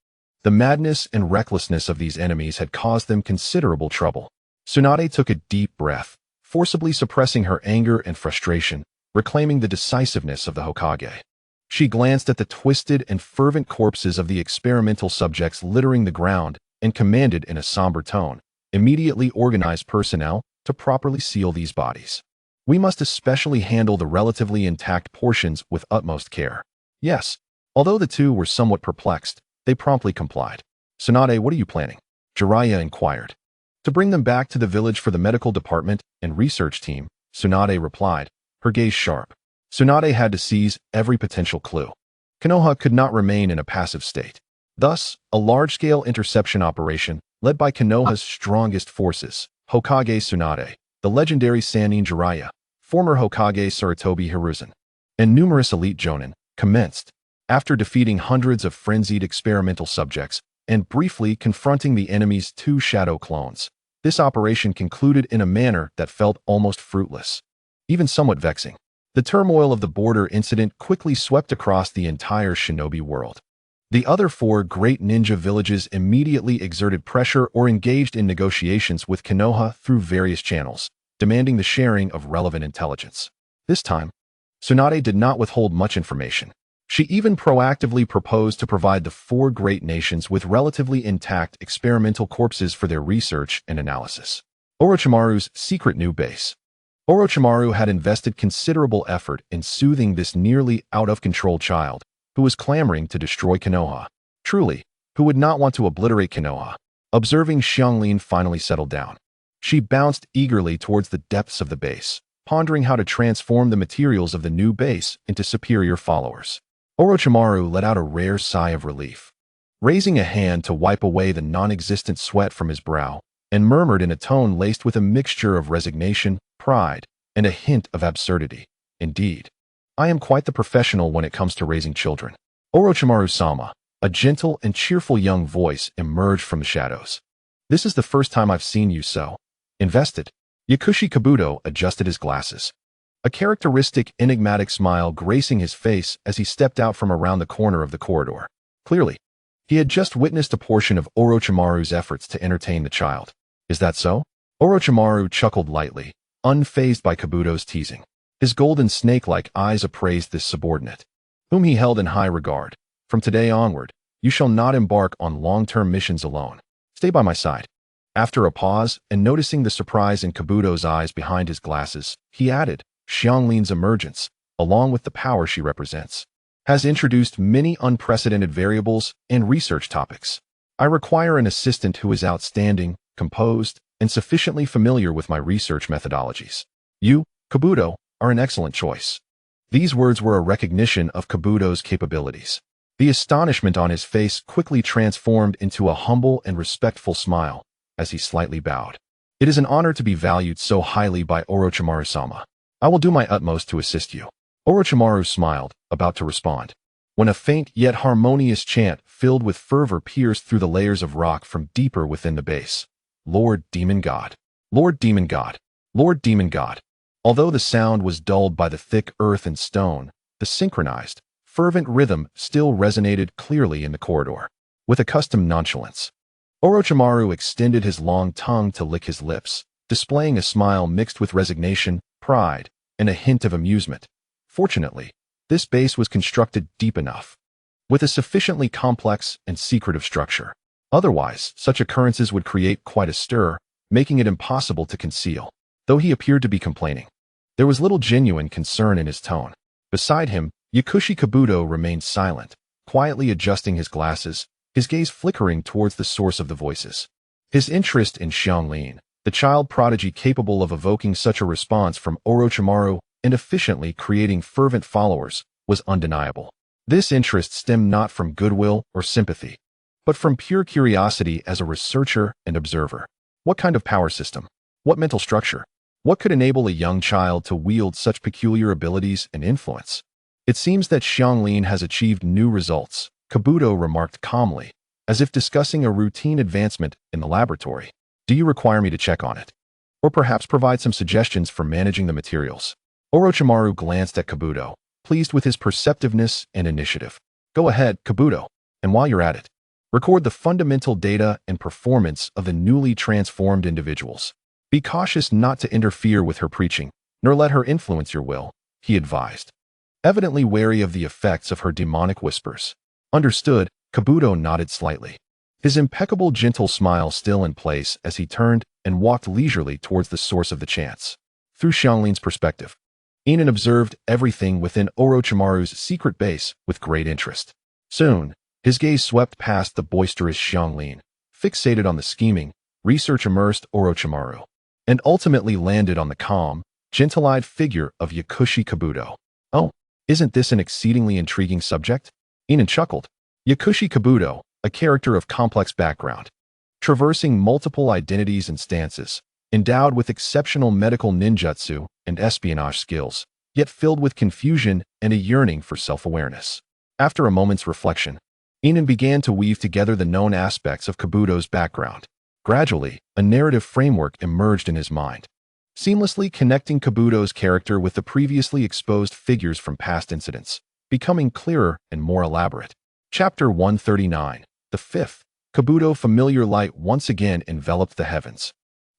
The madness and recklessness of these enemies had caused them considerable trouble. Tsunade took a deep breath, forcibly suppressing her anger and frustration, reclaiming the decisiveness of the Hokage. She glanced at the twisted and fervent corpses of the experimental subjects littering the ground and commanded in a somber tone, immediately organize personnel to properly seal these bodies. We must especially handle the relatively intact portions with utmost care. Yes, although the two were somewhat perplexed, they promptly complied. Tsunade, what are you planning? Jiraiya inquired. To bring them back to the village for the medical department and research team, Tsunade replied, her gaze sharp. Tsunade had to seize every potential clue. Konoha could not remain in a passive state. Thus, a large-scale interception operation, led by Konoha's strongest forces, Hokage Tsunade, the legendary Sannin Jiraiya, former Hokage Sarutobi Hiruzen, and numerous elite jonin, commenced. After defeating hundreds of frenzied experimental subjects and briefly confronting the enemy's two shadow clones, this operation concluded in a manner that felt almost fruitless, even somewhat vexing. The turmoil of the border incident quickly swept across the entire Shinobi world. The other 4 great ninja villages immediately exerted pressure or engaged in negotiations with Konoha through various channels, demanding the sharing of relevant intelligence. This time, Tsunade did not withhold much information. She even proactively proposed to provide the 4 great nations with relatively intact experimental corpses for their research and analysis. Orochimaru's secret new base. Orochimaru had invested considerable effort in soothing this nearly out-of-control child, who was clamoring to destroy Konoha. Truly, who would not want to obliterate Konoha? Observing Xianglin finally settled down, she bounced eagerly towards the depths of the base, pondering how to transform the materials of the new base into superior followers. Orochimaru let out a rare sigh of relief, raising a hand to wipe away the non-existent sweat from his brow, and murmured in a tone laced with a mixture of resignation, pride, and a hint of absurdity. Indeed, I am quite the professional when it comes to raising children. Orochimaru-sama, a gentle and cheerful young voice emerged from the shadows. This is the first time I've seen you so invested. Yakushi Kabuto adjusted his glasses, a characteristic enigmatic smile gracing his face as he stepped out from around the corner of the corridor. Clearly, he had just witnessed a portion of Orochimaru's efforts to entertain the child. Is that so? Orochimaru chuckled lightly, unfazed by Kabuto's teasing. His golden snake-like eyes appraised this subordinate, whom he held in high regard. From today onward, you shall not embark on long-term missions alone. Stay by my side. After a pause, and noticing the surprise in Kabuto's eyes behind his glasses, he added, Xianglin's emergence, along with the power she represents, has introduced many unprecedented variables and research topics. I require an assistant who is outstanding, composed, and sufficiently familiar with my research methodologies. You, Kabuto, are an excellent choice. These words were a recognition of Kabuto's capabilities. The astonishment on his face quickly transformed into a humble and respectful smile as he slightly bowed. It is an honor to be valued so highly by Orochimaru-sama. I will do my utmost to assist you. Orochimaru smiled, about to respond, when a faint yet harmonious chant filled with fervor pierced through the layers of rock from deeper within the base. Lord Demon God. Lord Demon God. Lord Demon God. Although the sound was dulled by the thick earth and stone, the synchronized, fervent rhythm still resonated clearly in the corridor. With accustomed nonchalance, Orochimaru extended his long tongue to lick his lips, displaying a smile mixed with resignation, pride, and a hint of amusement. Fortunately, this base was constructed deep enough, with a sufficiently complex and secretive structure. Otherwise, such occurrences would create quite a stir, making it impossible to conceal. Though he appeared to be complaining, there was little genuine concern in his tone. Beside him, Yakushi Kabuto remained silent, quietly adjusting his glasses, his gaze flickering towards the source of the voices. His interest in Xianglin, the child prodigy capable of evoking such a response from Orochimaru and efficiently creating fervent followers, was undeniable. This interest stemmed not from goodwill or sympathy, but from pure curiosity as a researcher and observer. What kind of power system? What mental structure? What could enable a young child to wield such peculiar abilities and influence? It seems that Xianglin has achieved new results, Kabuto remarked calmly, as if discussing a routine advancement in the laboratory. Do you require me to check on it? Or perhaps provide some suggestions for managing the materials? Orochimaru glanced at Kabuto, pleased with his perceptiveness and initiative. Go ahead, Kabuto, and while you're at it, record the fundamental data and performance of the newly transformed individuals. Be cautious not to interfere with her preaching, nor let her influence your will, he advised, evidently wary of the effects of her demonic whispers. Understood, Kabuto nodded slightly, his impeccable gentle smile still in place as he turned and walked leisurely towards the source of the chants. Through Xianglin's perspective, Yin An observed everything within Orochimaru's secret base with great interest. Soon, his gaze swept past the boisterous Xianglin, fixated on the scheming, research-immersed Orochimaru, and ultimately landed on the calm, gentle-eyed figure of Yakushi Kabuto. Oh, isn't this an exceedingly intriguing subject? Yin An chuckled. Yakushi Kabuto, a character of complex background, traversing multiple identities and stances, endowed with exceptional medical ninjutsu and espionage skills, yet filled with confusion and a yearning for self-awareness. After a moment's reflection, Yin An began to weave together the known aspects of Kabuto's background. Gradually, a narrative framework emerged in his mind, seamlessly connecting Kabuto's character with the previously exposed figures from past incidents, becoming clearer and more elaborate. Chapter 139. The Fifth. Kabuto. Familiar light once again enveloped the heavens.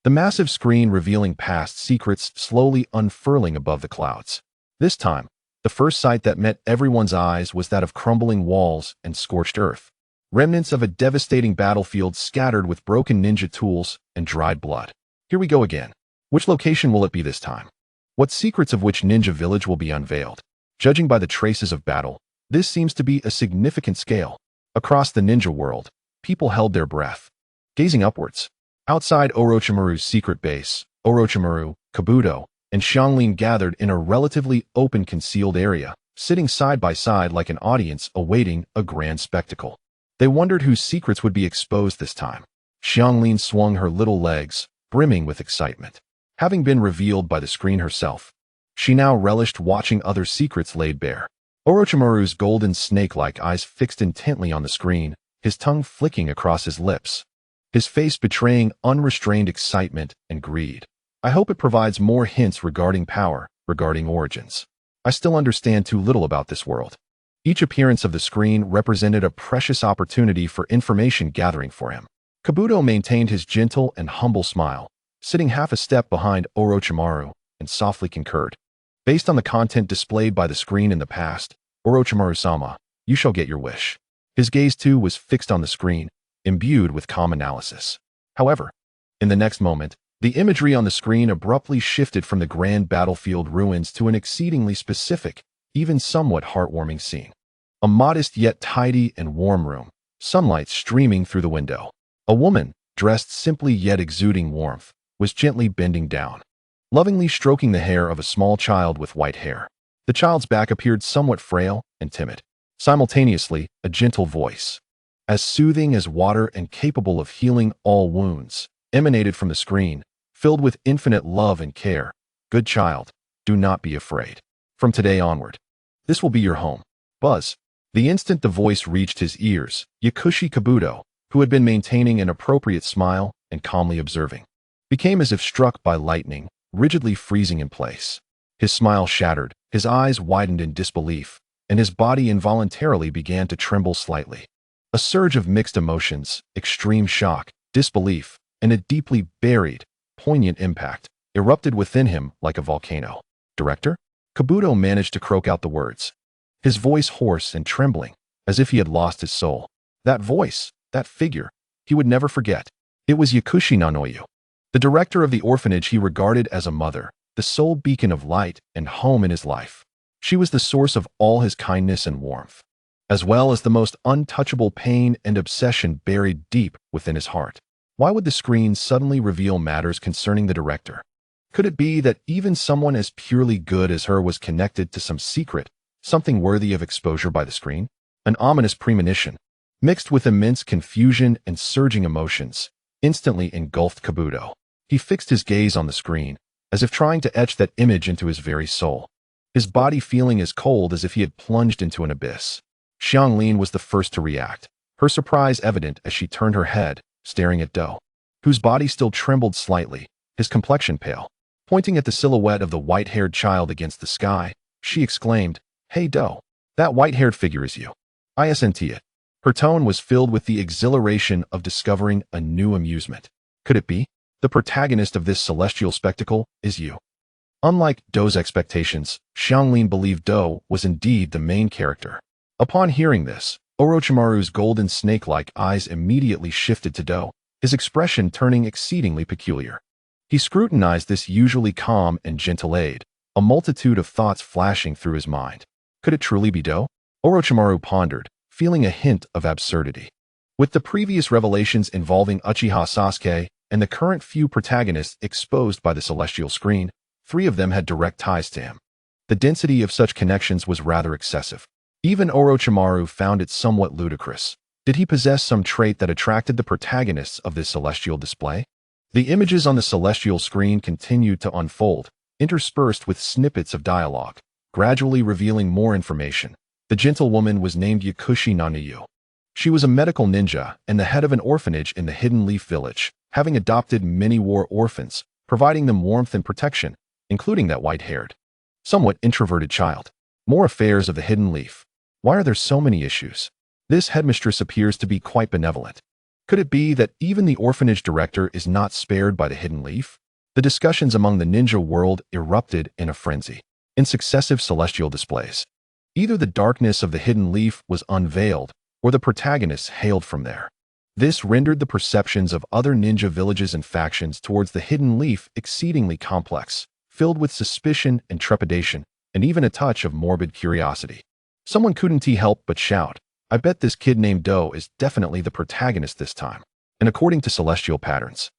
The massive screen revealing past secrets slowly unfurling above the clouds. This time, the first sight that met everyone's eyes was that of crumbling walls and scorched earth. Remnants of a devastating battlefield scattered with broken ninja tools and dried blood. Here we go again. Which location will it be this time? What secrets of which ninja village will be unveiled? Judging by the traces of battle, this seems to be a significant scale. Across the ninja world, people held their breath, gazing upwards. Outside Orochimaru's secret base, Orochimaru, Kabuto, and Xianglin gathered in a relatively open concealed area, sitting side by side like an audience awaiting a grand spectacle. They wondered whose secrets would be exposed this time. Xianglin swung her little legs, brimming with excitement. Having been revealed by the screen herself, she now relished watching other secrets laid bare. Orochimaru's golden snake-like eyes fixed intently on the screen, his tongue flicking across his lips, his face betraying unrestrained excitement and greed. I hope it provides more hints regarding power, regarding origins. I still understand too little about this world. Each appearance of the screen represented a precious opportunity for information gathering for him. Kabuto maintained his gentle and humble smile, sitting half a step behind Orochimaru, and softly concurred. Based on the content displayed by the screen in the past, Orochimaru-sama, you shall get your wish. His gaze too was fixed on the screen, imbued with calm analysis. However, in the next moment, the imagery on the screen abruptly shifted from the grand battlefield ruins to an exceedingly specific, even somewhat heartwarming scene. A modest yet tidy and warm room, sunlight streaming through the window. A woman, dressed simply yet exuding warmth, was gently bending down, lovingly stroking the hair of a small child with white hair. The child's back appeared somewhat frail and timid. Simultaneously, a gentle voice, as soothing as water and capable of healing all wounds, emanated from the screen, filled with infinite love and care. Good child, do not be afraid. From today onward, this will be your home. Buzz. The instant the voice reached his ears, Yakushi Kabuto, who had been maintaining an appropriate smile and calmly observing, became as if struck by lightning, rigidly freezing in place. His smile shattered, his eyes widened in disbelief, and his body involuntarily began to tremble slightly. A surge of mixed emotions, extreme shock, disbelief, and a deeply buried, poignant impact erupted within him like a volcano. Director? Kabuto managed to croak out the words, his voice hoarse and trembling, as if he had lost his soul. That voice, that figure, he would never forget. It was Yakushi Nanoyu, the director of the orphanage he regarded as a mother, the sole beacon of light and home in his life. She was the source of all his kindness and warmth, as well as the most untouchable pain and obsession buried deep within his heart. Why would the screen suddenly reveal matters concerning the director? Could it be that even someone as purely good as her was connected to some secret, something worthy of exposure by the screen? An ominous premonition, mixed with immense confusion and surging emotions, instantly engulfed Kabuto. He fixed his gaze on the screen, as if trying to etch that image into his very soul, his body feeling as cold as if he had plunged into an abyss. Xianglin was the first to react, her surprise evident as she turned her head, staring at Do, whose body still trembled slightly, his complexion pale. Pointing at the silhouette of the white-haired child against the sky, she exclaimed, "Hey Do, that white-haired figure is you. I isn't it." Her tone was filled with the exhilaration of discovering a new amusement. Could it be? The protagonist of this celestial spectacle is you. Unlike Do's expectations, Xianglin believed Do was indeed the main character. Upon hearing this, Orochimaru's golden snake-like eyes immediately shifted to Do, his expression turning exceedingly peculiar. He scrutinized this usually calm and gentle aide, a multitude of thoughts flashing through his mind. Could it truly be Do? Orochimaru pondered, feeling a hint of absurdity. With the previous revelations involving Uchiha Sasuke and the current few protagonists exposed by the celestial screen, 3 of them had direct ties to him. The density of such connections was rather excessive. Even Orochimaru found it somewhat ludicrous. Did he possess some trait that attracted the protagonists of this celestial display? The images on the celestial screen continued to unfold, interspersed with snippets of dialogue, gradually revealing more information. The gentlewoman was named Yakushi Nanoyu. She was a medical ninja and the head of an orphanage in the Hidden Leaf Village, having adopted many war orphans, providing them warmth and protection, including that white-haired, somewhat introverted child. More affairs of the Hidden Leaf. Why are there so many issues? This headmistress appears to be quite benevolent. Could it be that even the orphanage director is not spared by the hidden leaf? The discussions among the ninja world erupted in a frenzy, in successive celestial displays. Either the darkness of the hidden leaf was unveiled, or the protagonists hailed from there. This rendered the perceptions of other ninja villages and factions towards the hidden leaf exceedingly complex, filled with suspicion and trepidation, and even a touch of morbid curiosity. Someone couldn't help but shout, "I bet this kid named Do is definitely the protagonist this time. And according to celestial patterns,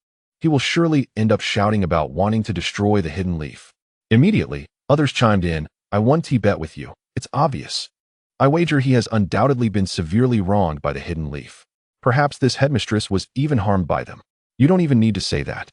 he will surely end up shouting about wanting to destroy the hidden leaf." Immediately, others chimed in, "I want to bet with you. It's obvious. I wager he has undoubtedly been severely wronged by the hidden leaf. Perhaps this headmistress was even harmed by them. You don't even need to say that.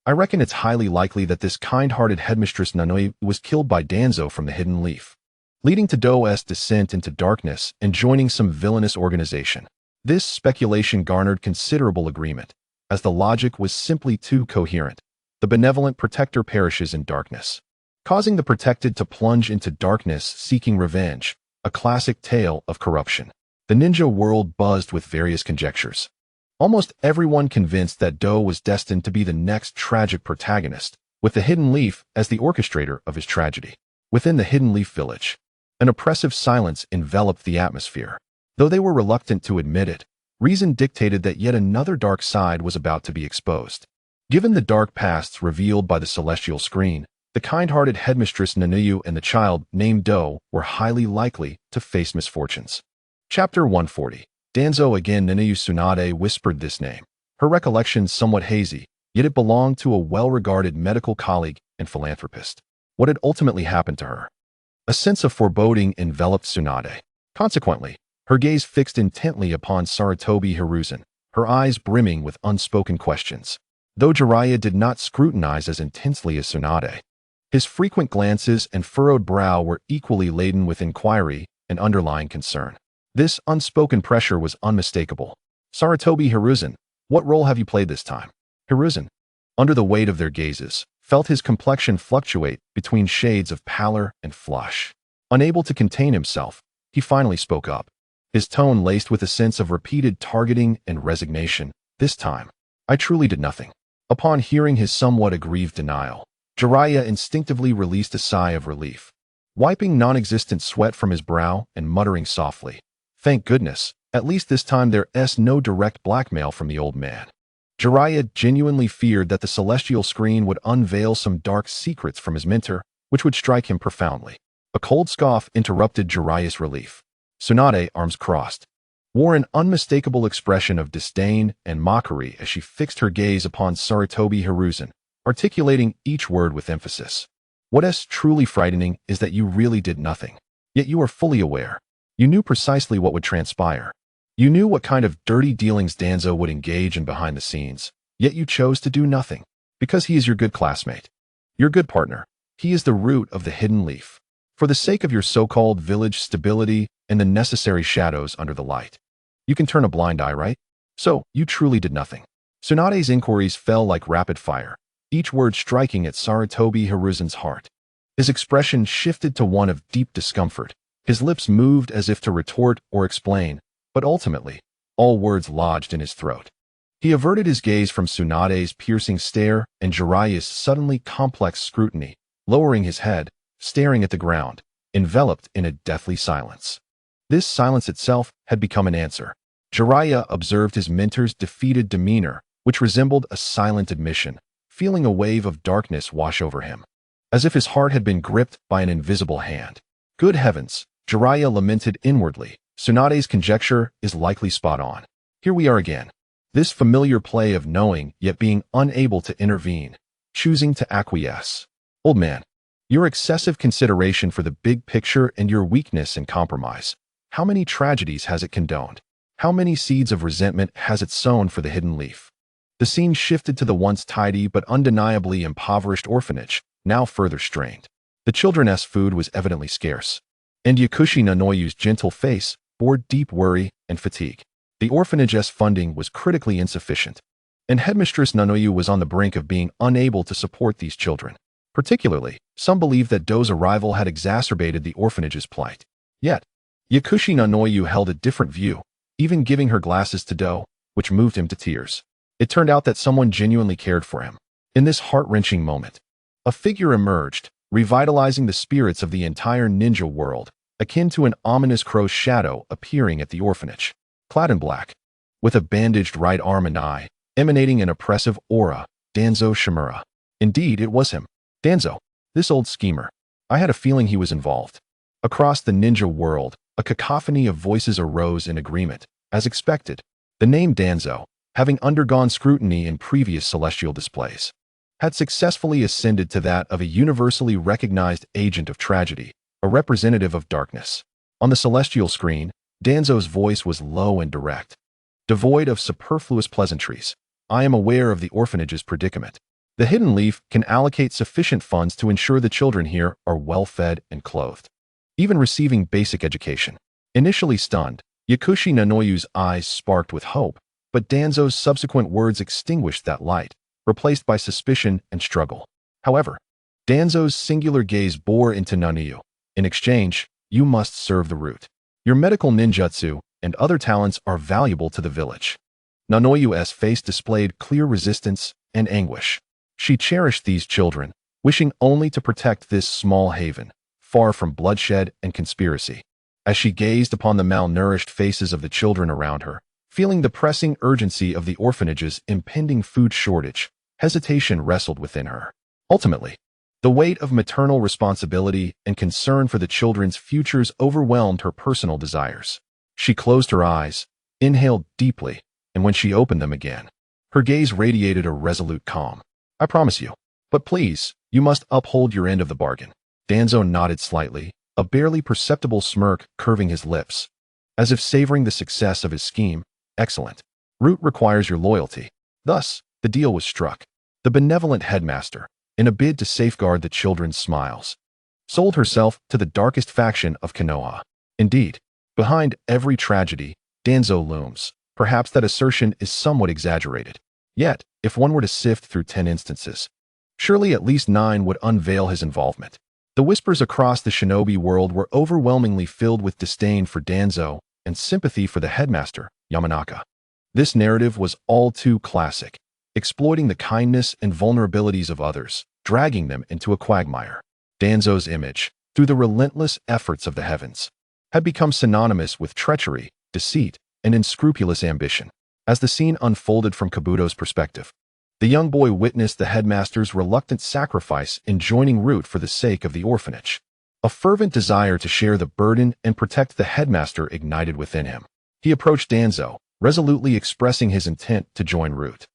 I reckon it's highly likely that this kind-hearted headmistress Nanoi was killed by Danzo from the hidden leaf, leading to Do's descent into darkness and joining some villainous organization." This speculation garnered considerable agreement, as the logic was simply too coherent. The benevolent protector perishes in darkness, causing the protected to plunge into darkness seeking revenge, a classic tale of corruption. The ninja world buzzed with various conjectures. Almost everyone convinced that Do was destined to be the next tragic protagonist, with the hidden leaf as the orchestrator of his tragedy. Within the hidden leaf village, an oppressive silence enveloped the atmosphere. Though they were reluctant to admit it, reason dictated that yet another dark side was about to be exposed. Given the dark pasts revealed by the celestial screen, the kind-hearted headmistress Nanayu and the child named Do were highly likely to face misfortunes. Chapter 140. Danzo again. Nanayu Tsunade whispered this name, her recollections somewhat hazy, yet it belonged to a well-regarded medical colleague and philanthropist. What had ultimately happened to her? A sense of foreboding enveloped Tsunade. Consequently, her gaze fixed intently upon Sarutobi Hiruzen, her eyes brimming with unspoken questions. Though Jiraiya did not scrutinize as intensely as Tsunade, his frequent glances and furrowed brow were equally laden with inquiry and underlying concern. This unspoken pressure was unmistakable. "Sarutobi Hiruzen, what role have you played this time?" Hiruzen, under the weight of their gazes, felt his complexion fluctuate between shades of pallor and flush. Unable to contain himself, he finally spoke up, his tone laced with a sense of repeated targeting and resignation. "This time, I truly did nothing." Upon hearing his somewhat aggrieved denial, Jiraiya instinctively released a sigh of relief, wiping non-existent sweat from his brow and muttering softly, "Thank goodness, at least this time there's no direct blackmail from the old man." Jiraiya genuinely feared that the celestial screen would unveil some dark secrets from his mentor, which would strike him profoundly. A cold scoff interrupted Jiraiya's relief. Tsunade, arms crossed, wore an unmistakable expression of disdain and mockery as she fixed her gaze upon Sarutobi Hiruzen, articulating each word with emphasis. "What's truly frightening is that you really did nothing. Yet you are fully aware. You knew precisely what would transpire. You knew what kind of dirty dealings Danzo would engage in behind the scenes, yet you chose to do nothing, because he is your good classmate, your good partner. He is the root of the hidden leaf. For the sake of your so-called village stability and the necessary shadows under the light, you can turn a blind eye, right? So, you truly did nothing." Tsunade's inquiries fell like rapid fire, each word striking at Sarutobi Hiruzen's heart. His expression shifted to one of deep discomfort. His lips moved as if to retort or explain, but ultimately, all words lodged in his throat. He averted his gaze from Tsunade's piercing stare and Jiraiya's suddenly complex scrutiny, lowering his head, staring at the ground, enveloped in a deathly silence. This silence itself had become an answer. Jiraiya observed his mentor's defeated demeanor, which resembled a silent admission, feeling a wave of darkness wash over him, as if his heart had been gripped by an invisible hand. "Good heavens," Jiraiya lamented inwardly, "Tsunade's conjecture is likely spot on. Here we are again. This familiar play of knowing yet being unable to intervene, choosing to acquiesce. Old man, your excessive consideration for the big picture and your weakness in compromise. How many tragedies has it condoned? How many seeds of resentment has it sown for the hidden leaf?" The scene shifted to the once tidy but undeniably impoverished orphanage, now further strained. The children's food was evidently scarce, and Yakushi Nanoyu's gentle face bore deep worry and fatigue. The orphanage's funding was critically insufficient, and Headmistress Nanoyu was on the brink of being unable to support these children. Particularly, some believed that Do's arrival had exacerbated the orphanage's plight. Yet, Yakushi Nanoyu held a different view. even giving her glasses to Do, which moved him to tears. It turned out that someone genuinely cared for him. In this heart-wrenching moment, a figure emerged, revitalizing the spirits of the entire ninja world, akin to an ominous crow's shadow appearing at the orphanage. Clad in black, with a bandaged right arm and eye, emanating an oppressive aura, Danzo Shimura. Indeed, it was him. Danzo, this old schemer. I had a feeling he was involved. Across the ninja world, a cacophony of voices arose in agreement. As expected, the name Danzo, having undergone scrutiny in previous celestial displays, had successfully ascended to that of a universally recognized agent of tragedy, a representative of darkness. On the celestial screen, Danzo's voice was low and direct, devoid of superfluous pleasantries. I am aware of the orphanage's predicament. The Hidden Leaf can allocate sufficient funds to ensure the children here are well-fed and clothed, even receiving basic education. Initially stunned, Yakushi Nanoyu's eyes sparked with hope, but Danzo's subsequent words extinguished that light, replaced by suspicion and struggle. However, Danzo's singular gaze bore into Nanoyu. In exchange, you must serve the root. Your medical ninjutsu and other talents are valuable to the village. Nanoyu's face displayed clear resistance and anguish. She cherished these children, wishing only to protect this small haven, far from bloodshed and conspiracy. As she gazed upon the malnourished faces of the children around her, feeling the pressing urgency of the orphanage's impending food shortage, hesitation wrestled within her. Ultimately, the weight of maternal responsibility and concern for the children's futures overwhelmed her personal desires. She closed her eyes, inhaled deeply, and when she opened them again, her gaze radiated a resolute calm. I promise you. But please, you must uphold your end of the bargain. Danzo nodded slightly, a barely perceptible smirk curving his lips, as if savoring the success of his scheme. Excellent. Root requires your loyalty. Thus, the deal was struck. The benevolent headmaster, in a bid to safeguard the children's smiles, sold herself to the darkest faction of Konoha. Indeed, behind every tragedy, Danzo looms. Perhaps that assertion is somewhat exaggerated. Yet, if one were to sift through 10 instances, surely at least 9 would unveil his involvement. The whispers across the shinobi world were overwhelmingly filled with disdain for Danzo and sympathy for the headmaster, Yamanaka. This narrative was all too classic, exploiting the kindness and vulnerabilities of others, dragging them into a quagmire. Danzo's image, through the relentless efforts of the heavens, had become synonymous with treachery, deceit, and unscrupulous ambition. As the scene unfolded from Kabuto's perspective, the young boy witnessed the headmaster's reluctant sacrifice in joining Root for the sake of the orphanage. A fervent desire to share the burden and protect the headmaster ignited within him. He approached Danzo, resolutely expressing his intent to join Root.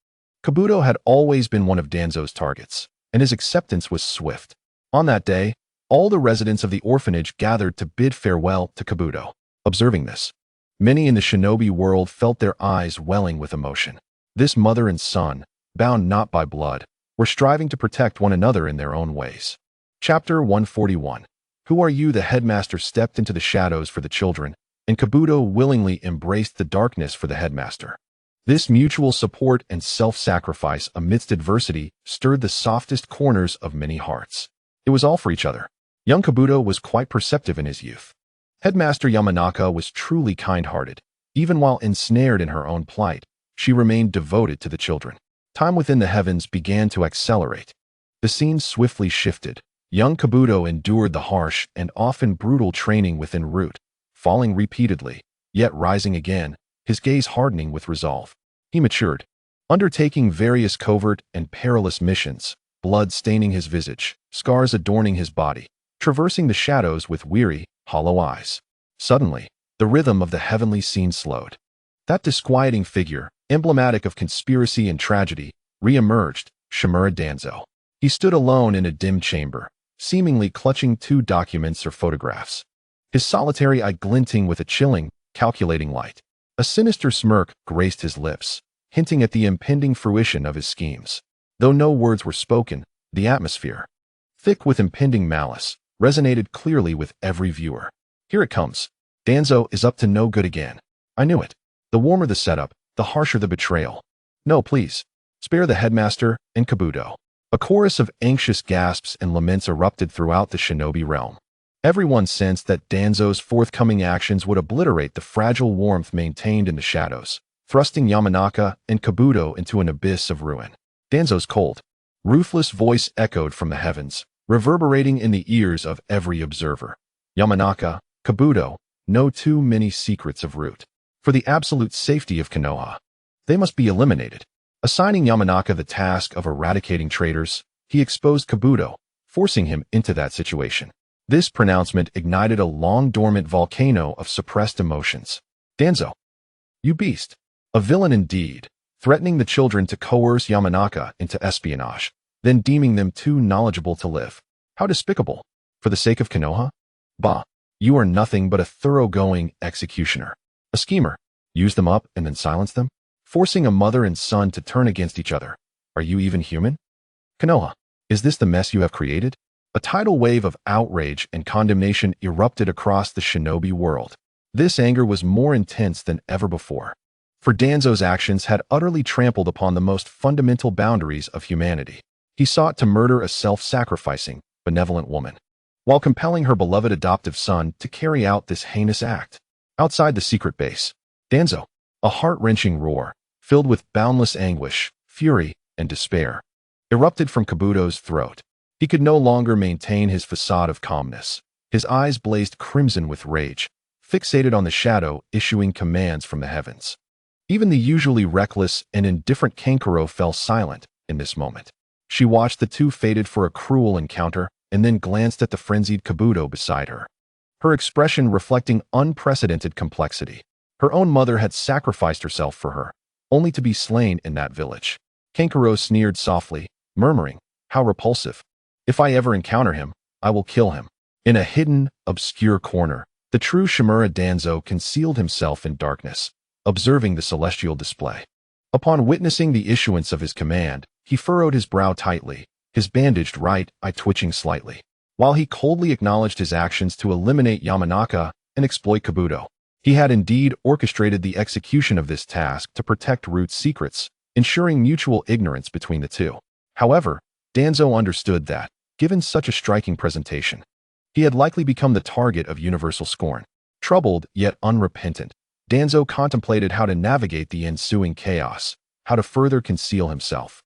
Kabuto had always been one of Danzo's targets, and his acceptance was swift. On that day, all the residents of the orphanage gathered to bid farewell to Kabuto. Observing this, many in the shinobi world felt their eyes welling with emotion. This mother and son, bound not by blood, were striving to protect one another in their own ways. Chapter 141. Who are you? The headmaster stepped into the shadows for the children, and Kabuto willingly embraced the darkness for the headmaster. This mutual support and self-sacrifice amidst adversity stirred the softest corners of many hearts. It was all for each other. Young Kabuto was quite perceptive in his youth. Headmaster Yamanaka was truly kind-hearted. Even while ensnared in her own plight, she remained devoted to the children. Time within the heavens began to accelerate. The scene swiftly shifted. Young Kabuto endured the harsh and often brutal training within Root, falling repeatedly, yet rising again, his gaze hardening with resolve. He matured, undertaking various covert and perilous missions, blood staining his visage, scars adorning his body, traversing the shadows with weary, hollow eyes. Suddenly, the rhythm of the heavenly scene slowed. That disquieting figure, emblematic of conspiracy and tragedy, re-emerged, Shimura Danzo. He stood alone in a dim chamber, seemingly clutching 2 documents or photographs, his solitary eye glinting with a chilling, calculating light. A sinister smirk graced his lips, hinting at the impending fruition of his schemes. Though no words were spoken, the atmosphere, thick with impending malice, resonated clearly with every viewer. Here it comes. Danzo is up to no good again. I knew it. The warmer the setup, the harsher the betrayal. No, please. Spare the headmaster and Kabuto. A chorus of anxious gasps and laments erupted throughout the shinobi realm. Everyone sensed that Danzo's forthcoming actions would obliterate the fragile warmth maintained in the shadows, thrusting Yamanaka and Kabuto into an abyss of ruin. Danzo's cold, ruthless voice echoed from the heavens, reverberating in the ears of every observer. Yamanaka, Kabuto, know too many secrets of root. For the absolute safety of Konoha, they must be eliminated. Assigning Yamanaka the task of eradicating traitors, he exposed Kabuto, forcing him into that situation. This pronouncement ignited a long-dormant volcano of suppressed emotions. Danzo, you beast. A villain indeed, threatening the children to coerce Yamanaka into espionage, then deeming them too knowledgeable to live. How despicable. For the sake of Konoha? Bah, you are nothing but a thoroughgoing executioner. A schemer. Use them up and then silence them? Forcing a mother and son to turn against each other. Are you even human? Konoha, is this the mess you have created? A tidal wave of outrage and condemnation erupted across the Shinobi world. This anger was more intense than ever before. For Danzo's actions had utterly trampled upon the most fundamental boundaries of humanity. He sought to murder a self-sacrificing, benevolent woman, while compelling her beloved adoptive son to carry out this heinous act. Outside the secret base, Danzo, a heart-wrenching roar, filled with boundless anguish, fury, and despair, erupted from Kabuto's throat. He could no longer maintain his facade of calmness. His eyes blazed crimson with rage, fixated on the shadow issuing commands from the heavens. Even the usually reckless and indifferent Kankuro fell silent in this moment. She watched the two fated for a cruel encounter and then glanced at the frenzied Kabuto beside her, her expression reflecting unprecedented complexity. Her own mother had sacrificed herself for her, only to be slain in that village. Kankuro sneered softly, murmuring, "How repulsive. If I ever encounter him, I will kill him." In a hidden, obscure corner, the true Shimura Danzo concealed himself in darkness, observing the celestial display. Upon witnessing the issuance of his command, he furrowed his brow tightly, his bandaged right eye twitching slightly. While he coldly acknowledged his actions to eliminate Yamanaka and exploit Kabuto, he had indeed orchestrated the execution of this task to protect Root's secrets, ensuring mutual ignorance between the two. However, Danzo understood that, given such a striking presentation, he had likely become the target of universal scorn. Troubled yet unrepentant, Danzo contemplated how to navigate the ensuing chaos, how to further conceal himself,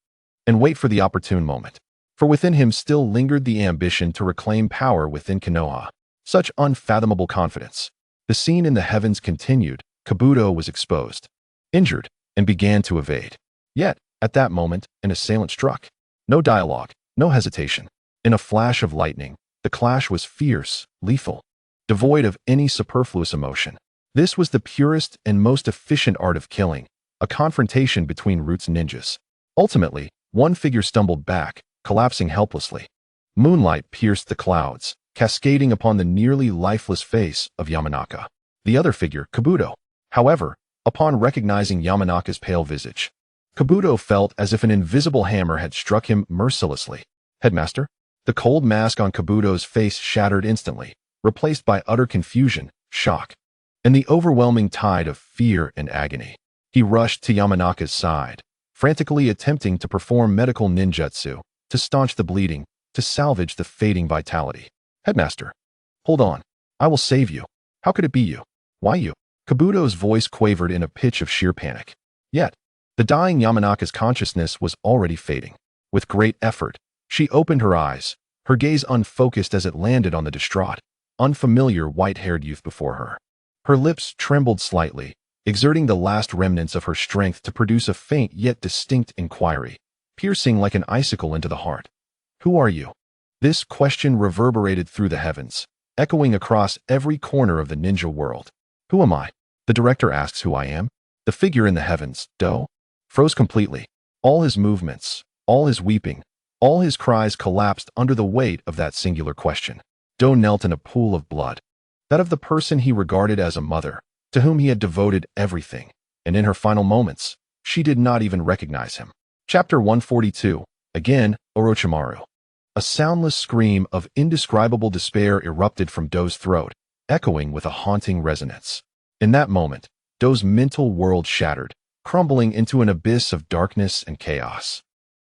and wait for the opportune moment. For within him still lingered the ambition to reclaim power within Konoha. Such unfathomable confidence. The scene in the heavens continued. Kabuto was exposed, injured, and began to evade. Yet, at that moment, an assailant struck. No dialogue, no hesitation. In a flash of lightning, the clash was fierce, lethal, devoid of any superfluous emotion. This was the purest and most efficient art of killing, a confrontation between Root's ninjas. Ultimately, one figure stumbled back, collapsing helplessly. Moonlight pierced the clouds, cascading upon the nearly lifeless face of Yamanaka. The other figure, Kabuto, however, upon recognizing Yamanaka's pale visage, Kabuto felt as if an invisible hammer had struck him mercilessly. Headmaster? The cold mask on Kabuto's face shattered instantly, replaced by utter confusion, shock, and the overwhelming tide of fear and agony. He rushed to Yamanaka's side, frantically attempting to perform medical ninjutsu, to staunch the bleeding, to salvage the fading vitality. Headmaster, hold on. I will save you. How could it be you? Why you? Kabuto's voice quavered in a pitch of sheer panic. Yet, the dying Yamanaka's consciousness was already fading. With great effort, she opened her eyes, her gaze unfocused as it landed on the distraught, unfamiliar white-haired youth before her. Her lips trembled slightly, exerting the last remnants of her strength to produce a faint yet distinct inquiry, piercing like an icicle into the heart. Who are you? This question reverberated through the heavens, echoing across every corner of the ninja world. Who am I? The director asks who I am. The figure in the heavens, Do, froze completely. All his movements, all his weeping, all his cries collapsed under the weight of that singular question. Do knelt in a pool of blood, that of the person he regarded as a mother, to whom he had devoted everything, and in her final moments, she did not even recognize him. Chapter 142. Again, Orochimaru. A soundless scream of indescribable despair erupted from Do's throat, echoing with a haunting resonance. In that moment, Do's mental world shattered, crumbling into an abyss of darkness and chaos.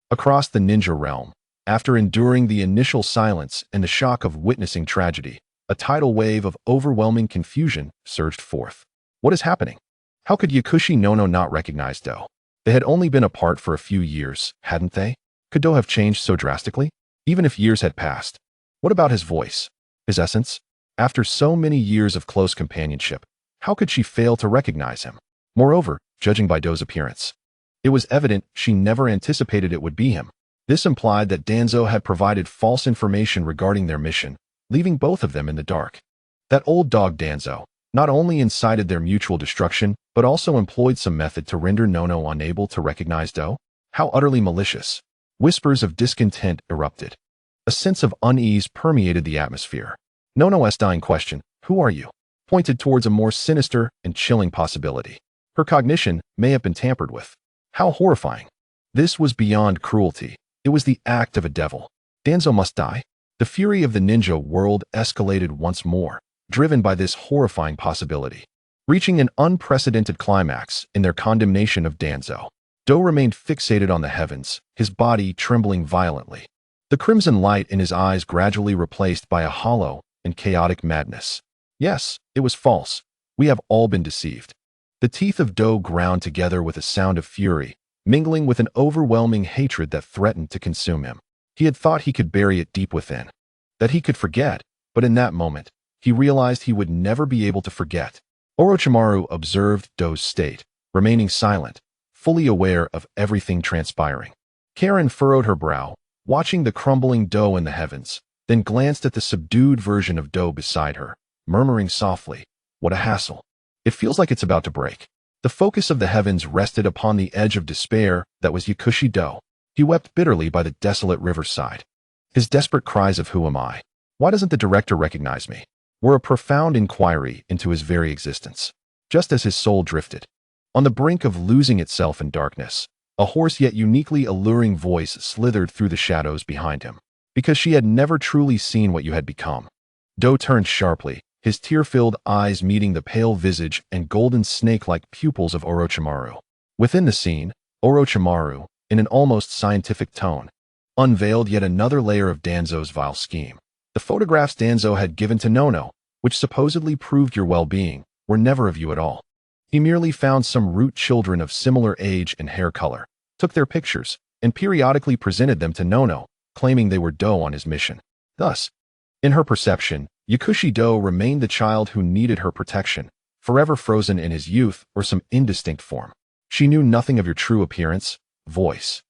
Across the ninja realm, after enduring the initial silence and the shock of witnessing tragedy, A tidal wave of overwhelming confusion surged forth. What is happening? How could Yakushi Nono not recognize Do? They had only been apart for a few years, hadn't they? Could Do have changed so drastically? Even if years had passed. What about his voice? His essence? After so many years of close companionship, how could she fail to recognize him? Moreover, judging by Do's appearance, it was evident she never anticipated it would be him. This implied that Danzo had provided false information regarding their mission, leaving both of them in the dark. That old dog Danzo not only incited their mutual destruction, but also employed some method to render Nono unable to recognize Do. How utterly malicious. Whispers of discontent erupted. A sense of unease permeated the atmosphere. Nono's dying question, "Who are you?" pointed towards a more sinister and chilling possibility. Her cognition may have been tampered with. How horrifying. This was beyond cruelty. It was the act of a devil. Danzo must die. The fury of the ninja world escalated once more, driven by this horrifying possibility. Reaching an unprecedented climax in their condemnation of Danzo, Do remained fixated on the heavens, his body trembling violently. The crimson light in his eyes gradually replaced by a hollow and chaotic madness. Yes, it was false. We have all been deceived. The teeth of Do ground together with a sound of fury, mingling with an overwhelming hatred that threatened to consume him. He had thought he could bury it deep within, that he could forget, but in that moment, he realized he would never be able to forget. Orochimaru observed Do's state, remaining silent, fully aware of everything transpiring. Karen furrowed her brow, watching the crumbling Do in the heavens, then glanced at the subdued version of Do beside her, murmuring softly, "What a hassle. It feels like it's about to break." The focus of the heavens rested upon the edge of despair that was Yakushi Do. He wept bitterly by the desolate riverside. His desperate cries of "Who am I? Why doesn't the director recognize me?" were a profound inquiry into his very existence. Just as his soul drifted, on the brink of losing itself in darkness, a hoarse yet uniquely alluring voice slithered through the shadows behind him. Because she had never truly seen what you had become. Do turned sharply, his tear-filled eyes meeting the pale visage and golden snake-like pupils of Orochimaru. Within the scene, Orochimaru, in an almost scientific tone, unveiled yet another layer of Danzo's vile scheme. The photographs Danzo had given to Nono, which supposedly proved your well-being, were never of you at all. He merely found some root children of similar age and hair color, took their pictures, and periodically presented them to Nono, claiming they were Do on his mission. Thus, in her perception, Yakushi Do remained the child who needed her protection, forever frozen in his youth or some indistinct form. She knew nothing of your true appearance, voice,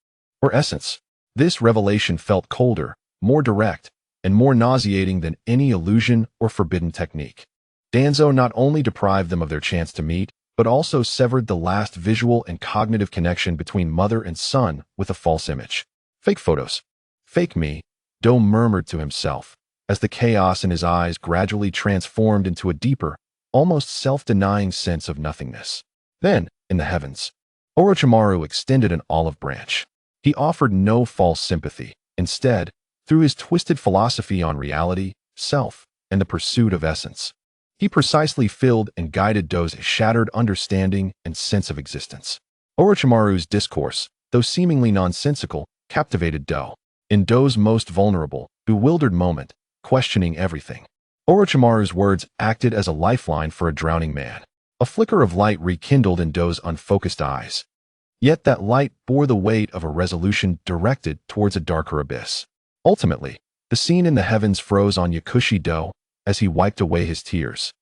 or essence. This revelation felt colder, more direct, and more nauseating than any illusion or forbidden technique. Danzo not only deprived them of their chance to meet, but also severed the last visual and cognitive connection between mother and son with a false image. Fake photos. Fake me, Do murmured to himself, as the chaos in his eyes gradually transformed into a deeper, almost self-denying sense of nothingness. Then, in the heavens, Orochimaru extended an olive branch. He offered no false sympathy. Instead, through his twisted philosophy on reality, self, and the pursuit of essence, he precisely filled and guided Do's shattered understanding and sense of existence. Orochimaru's discourse, though seemingly nonsensical, captivated Do. In Do's most vulnerable, bewildered moment, questioning everything, Orochimaru's words acted as a lifeline for a drowning man. A flicker of light rekindled in Do's unfocused eyes. Yet that light bore the weight of a resolution directed towards a darker abyss. Ultimately, the scene in the heavens froze on Yakushi Do as he wiped away his tears.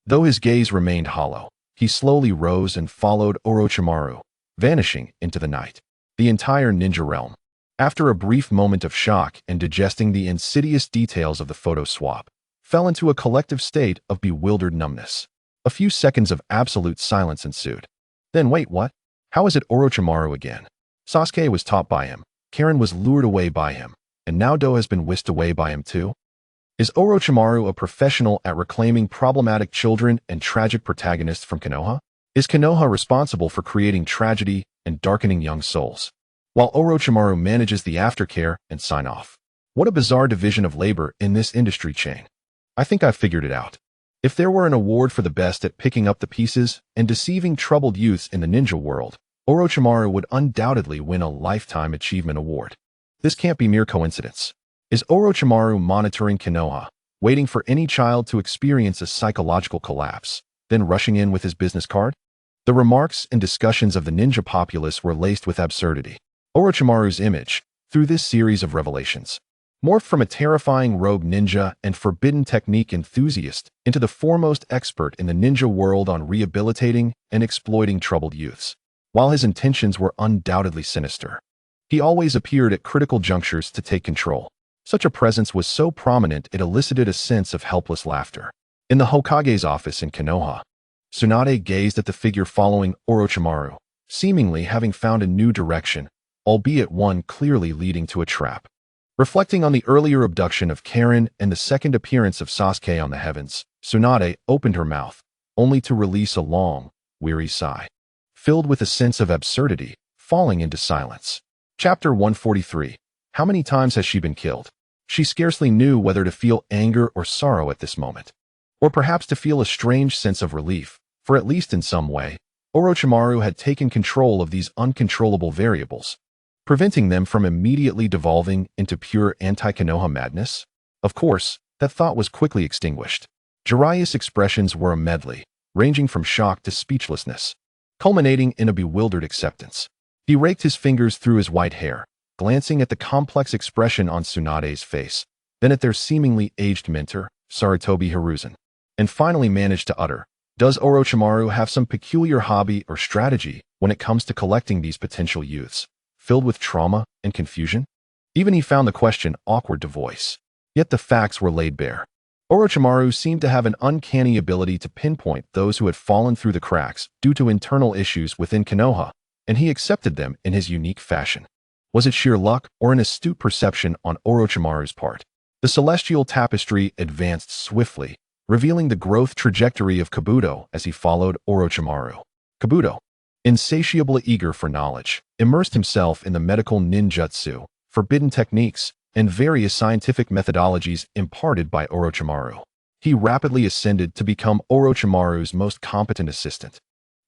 Though his gaze remained hollow, he slowly rose and followed Orochimaru, vanishing into the night. The entire ninja realm, after a brief moment of shock and digesting the insidious details of the photo swap, fell into a collective state of bewildered numbness. A few seconds of absolute silence ensued. Then wait, what? How is it Orochimaru again? Sasuke was taught by him, Karen was lured away by him, and now Do has been whisked away by him too? Is Orochimaru a professional at reclaiming problematic children and tragic protagonists from Konoha? Is Konoha responsible for creating tragedy and darkening young souls, while Orochimaru manages the aftercare and sign-off? What a bizarre division of labor in this industry chain. I think I've figured it out. If there were an award for the best at picking up the pieces and deceiving troubled youths in the ninja world, Orochimaru would undoubtedly win a Lifetime Achievement Award. This can't be mere coincidence. Is Orochimaru monitoring Konoha, waiting for any child to experience a psychological collapse, then rushing in with his business card? The remarks and discussions of the ninja populace were laced with absurdity. Orochimaru's image, through this series of revelations, morphed from a terrifying rogue ninja and forbidden technique enthusiast into the foremost expert in the ninja world on rehabilitating and exploiting troubled youths. While his intentions were undoubtedly sinister, he always appeared at critical junctures to take control. Such a presence was so prominent it elicited a sense of helpless laughter. In the Hokage's office in Konoha, Tsunade gazed at the figure following Orochimaru, seemingly having found a new direction, albeit one clearly leading to a trap. Reflecting on the earlier abduction of Karen and the second appearance of Sasuke on the heavens, Tsunade opened her mouth, only to release a long, weary sigh, filled with a sense of absurdity, falling into silence. Chapter 143. How many times has she been killed? She scarcely knew whether to feel anger or sorrow at this moment, or perhaps to feel a strange sense of relief, for at least in some way, Orochimaru had taken control of these uncontrollable variables, preventing them from immediately devolving into pure anti-Konoha madness. Of course, that thought was quickly extinguished. Jiraiya's expressions were a medley, ranging from shock to speechlessness, culminating in a bewildered acceptance. He raked his fingers through his white hair, glancing at the complex expression on Tsunade's face, then at their seemingly aged mentor, Sarutobi Hiruzen, and finally managed to utter, "Does Orochimaru have some peculiar hobby or strategy when it comes to collecting these potential youths, filled with trauma and confusion?" Even he found the question awkward to voice. Yet the facts were laid bare. Orochimaru seemed to have an uncanny ability to pinpoint those who had fallen through the cracks due to internal issues within Konoha, and he accepted them in his unique fashion. Was it sheer luck or an astute perception on Orochimaru's part? The celestial tapestry advanced swiftly, revealing the growth trajectory of Kabuto as he followed Orochimaru. Kabuto, insatiably eager for knowledge, immersed himself in the medical ninjutsu, forbidden techniques, and various scientific methodologies imparted by Orochimaru. He rapidly ascended to become Orochimaru's most competent assistant,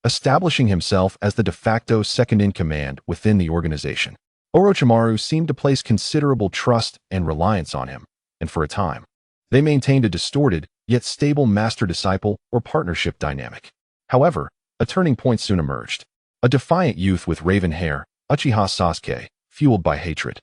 establishing himself as the de facto second-in-command within the organization. Orochimaru seemed to place considerable trust and reliance on him, and for a time, they maintained a distorted, yet stable master-disciple or partnership dynamic. However, a turning point soon emerged. A defiant youth with raven hair, Uchiha Sasuke, fueled by hatred,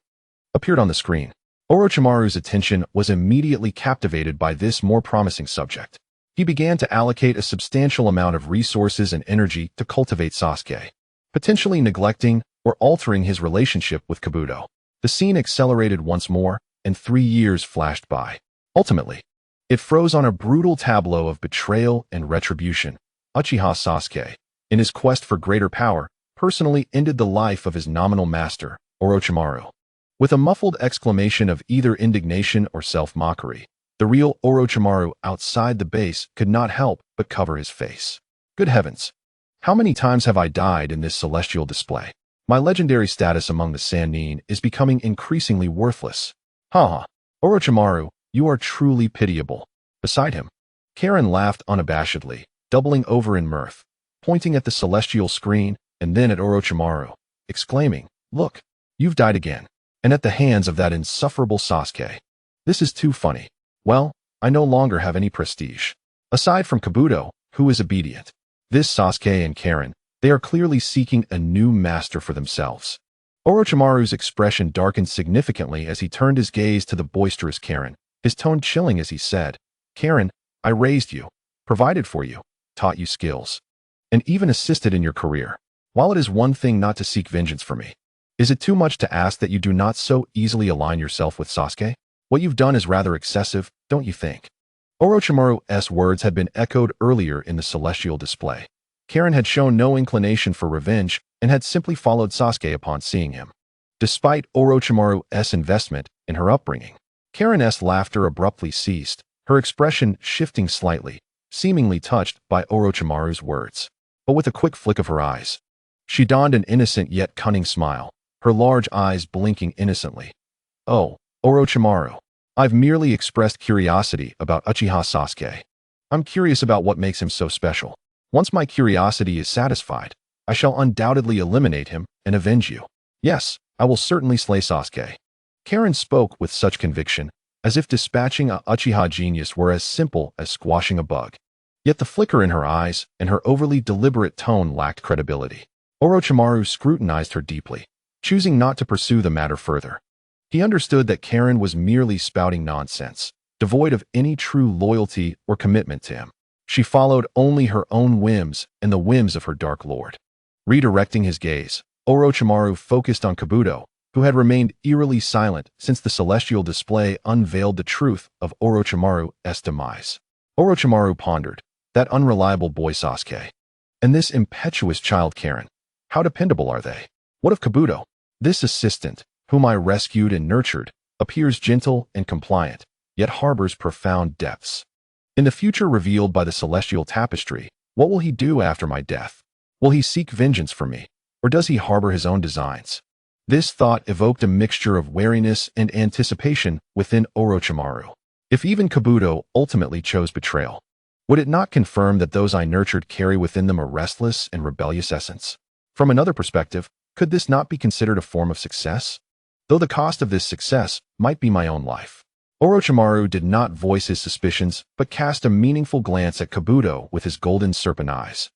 appeared on the screen. Orochimaru's attention was immediately captivated by this more promising subject. He began to allocate a substantial amount of resources and energy to cultivate Sasuke, potentially neglecting or altering his relationship with Kabuto. The scene accelerated once more, and 3 years flashed by. Ultimately, it froze on a brutal tableau of betrayal and retribution. Uchiha Sasuke, in his quest for greater power, personally ended the life of his nominal master, Orochimaru. With a muffled exclamation of either indignation or self-mockery, the real Orochimaru outside the base could not help but cover his face. Good heavens! How many times have I died in this celestial display? My legendary status among the Sannin is becoming increasingly worthless. Haha. Orochimaru, you are truly pitiable. Beside him, Karen laughed unabashedly, doubling over in mirth, pointing at the celestial screen and then at Orochimaru, exclaiming, "Look, you've died again, and at the hands of that insufferable Sasuke. This is too funny. Well, I no longer have any prestige. Aside from Kabuto, who is obedient. This Sasuke and Karen, they are clearly seeking a new master for themselves." Orochimaru's expression darkened significantly as he turned his gaze to the boisterous Karen, his tone chilling as he said, "Karen, I raised you, provided for you, taught you skills, and even assisted in your career. While it is one thing not to seek vengeance for me, is it too much to ask that you do not so easily align yourself with Sasuke? What you've done is rather excessive, don't you think?" Orochimaru's words had been echoed earlier in the celestial display. Karen had shown no inclination for revenge and had simply followed Sasuke upon seeing him. Despite Orochimaru's investment in her upbringing, Karen's laughter abruptly ceased, her expression shifting slightly, seemingly touched by Orochimaru's words. But with a quick flick of her eyes, she donned an innocent yet cunning smile, her large eyes blinking innocently. "Oh, Orochimaru, I've merely expressed curiosity about Uchiha Sasuke. I'm curious about what makes him so special. Once my curiosity is satisfied, I shall undoubtedly eliminate him and avenge you. Yes, I will certainly slay Sasuke." Karen spoke with such conviction, as if dispatching a Uchiha genius were as simple as squashing a bug. Yet the flicker in her eyes and her overly deliberate tone lacked credibility. Orochimaru scrutinized her deeply, choosing not to pursue the matter further. He understood that Karen was merely spouting nonsense, devoid of any true loyalty or commitment to him. She followed only her own whims and the whims of her Dark Lord. Redirecting his gaze, Orochimaru focused on Kabuto, who had remained eerily silent since the celestial display unveiled the truth of Orochimaru's demise. Orochimaru pondered, that unreliable boy Sasuke. And this impetuous child Karen, how dependable are they? What of Kabuto? This assistant, whom I rescued and nurtured, appears gentle and compliant, yet harbors profound depths. In the future revealed by the celestial tapestry, what will he do after my death? Will he seek vengeance for me, or does he harbor his own designs? This thought evoked a mixture of wariness and anticipation within Orochimaru. If even Kabuto ultimately chose betrayal, would it not confirm that those I nurtured carry within them a restless and rebellious essence? From another perspective, could this not be considered a form of success? Though the cost of this success might be my own life. Orochimaru did not voice his suspicions, but cast a meaningful glance at Kabuto with his golden serpent eyes.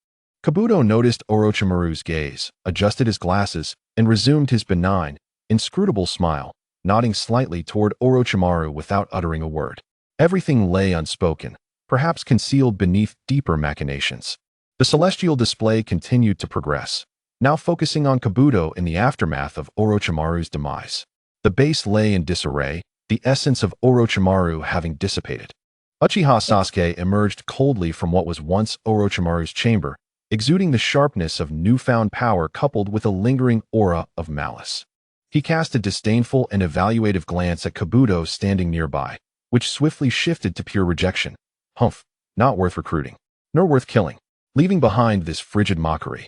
Kabuto noticed Orochimaru's gaze, adjusted his glasses, and resumed his benign, inscrutable smile, nodding slightly toward Orochimaru without uttering a word. Everything lay unspoken, perhaps concealed beneath deeper machinations. The celestial display continued to progress, now focusing on Kabuto in the aftermath of Orochimaru's demise. The base lay in disarray, the essence of Orochimaru having dissipated. Uchiha Sasuke emerged coldly from what was once Orochimaru's chamber, exuding the sharpness of newfound power coupled with a lingering aura of malice. He cast a disdainful and evaluative glance at Kabuto standing nearby, which swiftly shifted to pure rejection. Humph, not worth recruiting, nor worth killing. Leaving behind this frigid mockery,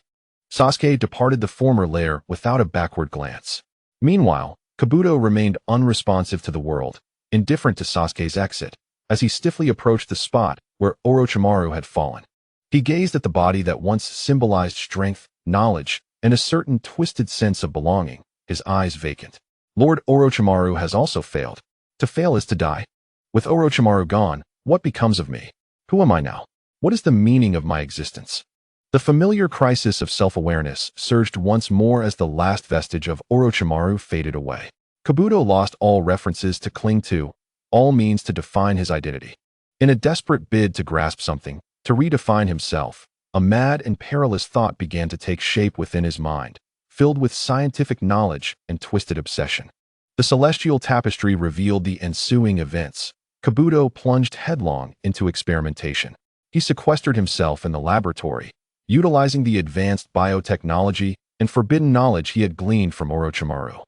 Sasuke departed the former lair without a backward glance. Meanwhile, Kabuto remained unresponsive to the world, indifferent to Sasuke's exit, as he stiffly approached the spot where Orochimaru had fallen. He gazed at the body that once symbolized strength, knowledge, and a certain twisted sense of belonging, his eyes vacant. Lord Orochimaru has also failed. To fail is to die. With Orochimaru gone, what becomes of me? Who am I now? What is the meaning of my existence? The familiar crisis of self-awareness surged once more as the last vestige of Orochimaru faded away. Kabuto lost all references to cling to, all means to define his identity. In a desperate bid to grasp something, to redefine himself, a mad and perilous thought began to take shape within his mind, filled with scientific knowledge and twisted obsession. The celestial tapestry revealed the ensuing events. Kabuto plunged headlong into experimentation. He sequestered himself in the laboratory, utilizing the advanced biotechnology and forbidden knowledge he had gleaned from Orochimaru.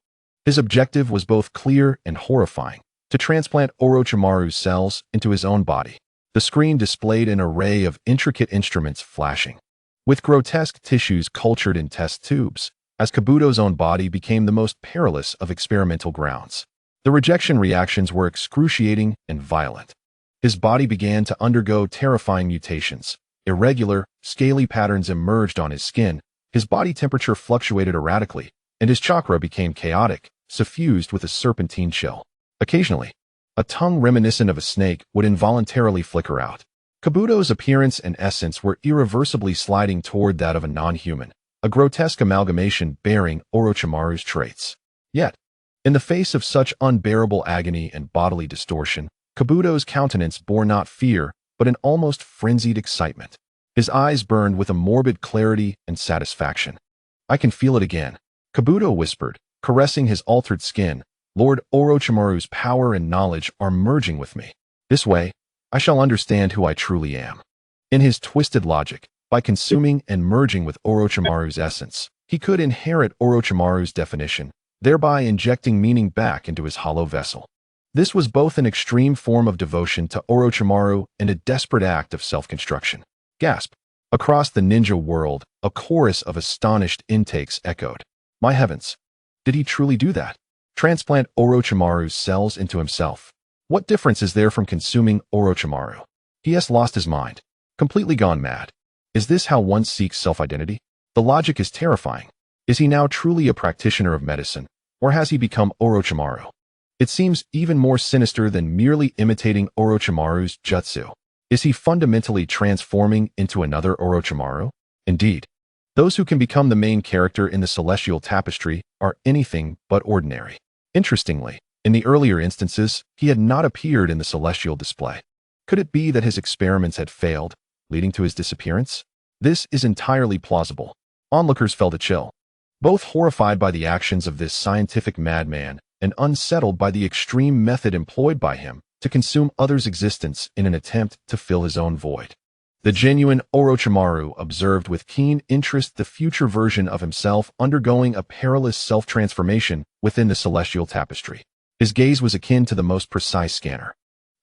His objective was both clear and horrifying: to transplant Orochimaru's cells into his own body. The screen displayed an array of intricate instruments flashing, with grotesque tissues cultured in test tubes, as Kabuto's own body became the most perilous of experimental grounds. The rejection reactions were excruciating and violent. His body began to undergo terrifying mutations. Irregular, scaly patterns emerged on his skin, his body temperature fluctuated erratically, and his chakra became chaotic, suffused with a serpentine chill. Occasionally, a tongue reminiscent of a snake would involuntarily flicker out. Kabuto's appearance and essence were irreversibly sliding toward that of a non-human, a grotesque amalgamation bearing Orochimaru's traits. Yet, in the face of such unbearable agony and bodily distortion, Kabuto's countenance bore not fear, but an almost frenzied excitement. His eyes burned with a morbid clarity and satisfaction. "I can feel it again," Kabuto whispered, caressing his altered skin. "Lord Orochimaru's power and knowledge are merging with me. This way, I shall understand who I truly am." In his twisted logic, by consuming and merging with Orochimaru's essence, he could inherit Orochimaru's definition, thereby injecting meaning back into his hollow vessel. This was both an extreme form of devotion to Orochimaru and a desperate act of self-construction. Gasp! Across the ninja world, a chorus of astonished intakes echoed. My heavens! Did he truly do that? Transplant Orochimaru's cells into himself? What difference is there from consuming Orochimaru? He has lost his mind. Completely gone mad. Is this how one seeks self-identity? The logic is terrifying. Is he now truly a practitioner of medicine, or has he become Orochimaru? It seems even more sinister than merely imitating Orochimaru's jutsu. Is he fundamentally transforming into another Orochimaru? Indeed, those who can become the main character in the celestial tapestry are anything but ordinary. Interestingly, in the earlier instances, he had not appeared in the celestial display. Could it be that his experiments had failed, leading to his disappearance? This is entirely plausible. Onlookers felt a chill, both horrified by the actions of this scientific madman and unsettled by the extreme method employed by him to consume others' existence in an attempt to fill his own void. The genuine Orochimaru observed with keen interest the future version of himself undergoing a perilous self-transformation within the celestial tapestry. His gaze was akin to the most precise scanner,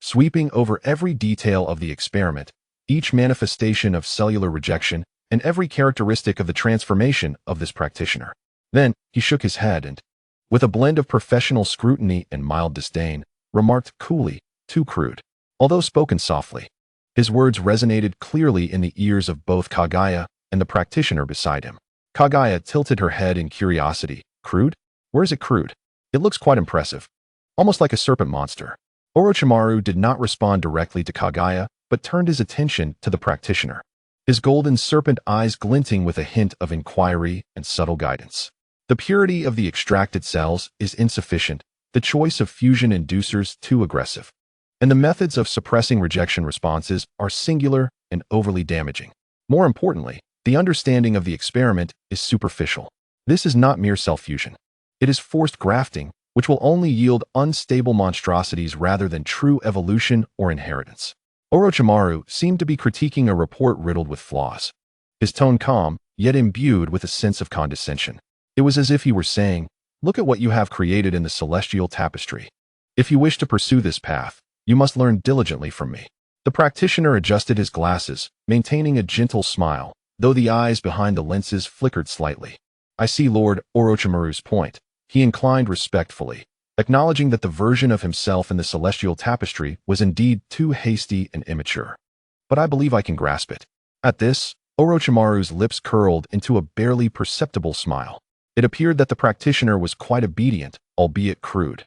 sweeping over every detail of the experiment, each manifestation of cellular rejection, and every characteristic of the transformation of this practitioner. Then he shook his head and, with a blend of professional scrutiny and mild disdain, remarked coolly, "Too crude." Although spoken softly, his words resonated clearly in the ears of both Kage and the practitioner beside him. Kage tilted her head in curiosity. "Crude? Where is it crude? It looks quite impressive. Almost like a serpent monster." Orochimaru did not respond directly to Kage, but turned his attention to the practitioner, his golden serpent eyes glinting with a hint of inquiry and subtle guidance. The purity of the extracted cells is insufficient, the choice of fusion inducers too aggressive, and the methods of suppressing rejection responses are singular and overly damaging. More importantly, the understanding of the experiment is superficial. This is not mere cell fusion. It is forced grafting, which will only yield unstable monstrosities rather than true evolution or inheritance. Orochimaru seemed to be critiquing a report riddled with flaws, his tone calm, yet imbued with a sense of condescension. It was as if he were saying, "Look at what you have created in the celestial tapestry. If you wish to pursue this path, you must learn diligently from me." The practitioner adjusted his glasses, maintaining a gentle smile, though the eyes behind the lenses flickered slightly. "I see Lord Orochimaru's point." He inclined respectfully, acknowledging that the version of himself in the celestial tapestry was indeed too hasty and immature. "But I believe I can grasp it." At this, Orochimaru's lips curled into a barely perceptible smile. It appeared that the practitioner was quite obedient, albeit crude.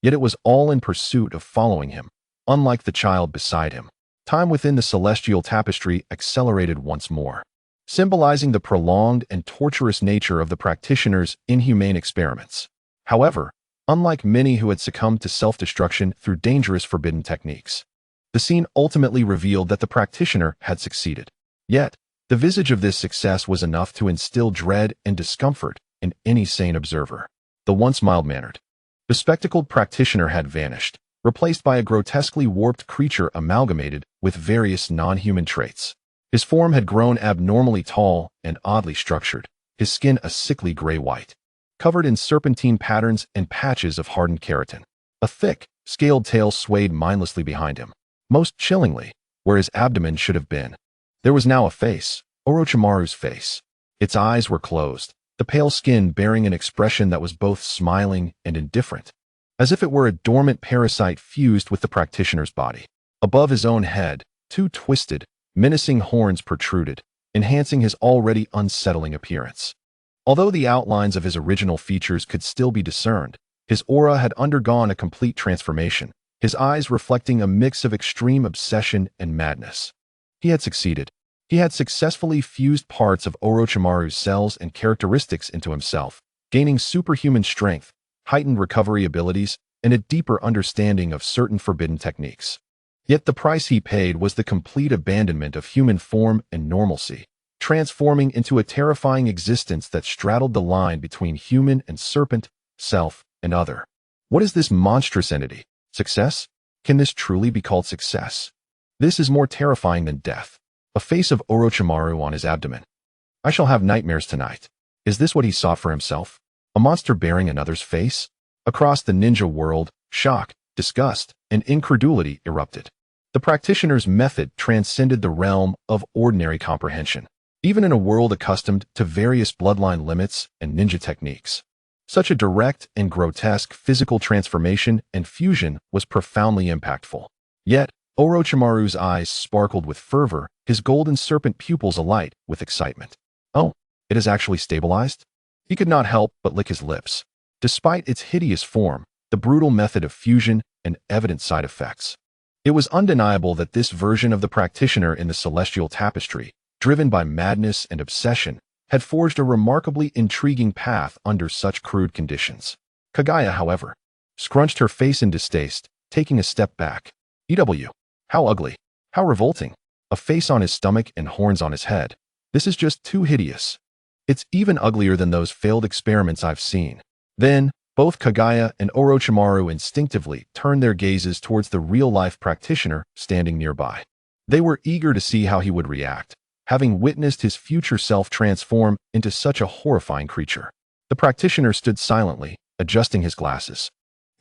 Yet it was all in pursuit of following him, unlike the child beside him. Time within the celestial tapestry accelerated once more, symbolizing the prolonged and torturous nature of the practitioner's inhumane experiments. However, unlike many who had succumbed to self-destruction through dangerous forbidden techniques, the scene ultimately revealed that the practitioner had succeeded. Yet, the visage of this success was enough to instill dread and discomfort in any sane observer. The once mild-mannered, bespectacled practitioner had vanished, replaced by a grotesquely warped creature amalgamated with various non-human traits. His form had grown abnormally tall and oddly structured, his skin a sickly gray-white, covered in serpentine patterns and patches of hardened keratin. A thick, scaled tail swayed mindlessly behind him. Most chillingly, where his abdomen should have been, there was now a face, Orochimaru's face. Its eyes were closed, the pale skin bearing an expression that was both smiling and indifferent, as if it were a dormant parasite fused with the practitioner's body. Above his own head, two twisted, menacing horns protruded, enhancing his already unsettling appearance. Although the outlines of his original features could still be discerned, his aura had undergone a complete transformation, his eyes reflecting a mix of extreme obsession and madness. He had succeeded. He had successfully fused parts of Orochimaru's cells and characteristics into himself, gaining superhuman strength, heightened recovery abilities, and a deeper understanding of certain forbidden techniques. Yet the price he paid was the complete abandonment of human form and normalcy, transforming into a terrifying existence that straddled the line between human and serpent, self and other. What is this monstrous entity? Success? Can this truly be called success? This is more terrifying than death. A face of Orochimaru on his abdomen. "I shall have nightmares tonight." Is this what he sought for himself? A monster bearing another's face? Across the ninja world, shock, disgust, and incredulity erupted. The practitioner's method transcended the realm of ordinary comprehension. Even in a world accustomed to various bloodline limits and ninja techniques, such a direct and grotesque physical transformation and fusion was profoundly impactful. Yet, Orochimaru's eyes sparkled with fervor, his golden serpent pupils alight with excitement. "Oh, it has actually stabilized?" He could not help but lick his lips. Despite its hideous form, the brutal method of fusion, and evident side effects. It was undeniable that this version of the practitioner in the celestial tapestry, driven by madness and obsession, had forged a remarkably intriguing path under such crude conditions. Kage, however, scrunched her face in distaste, taking a step back. EW. How ugly. How revolting. A face on his stomach and horns on his head. This is just too hideous. It's even uglier than those failed experiments I've seen. Then, both Kage and Orochimaru instinctively turned their gazes towards the real-life practitioner standing nearby. They were eager to see how he would react, having witnessed his future self transform into such a horrifying creature. The practitioner stood silently, adjusting his glasses.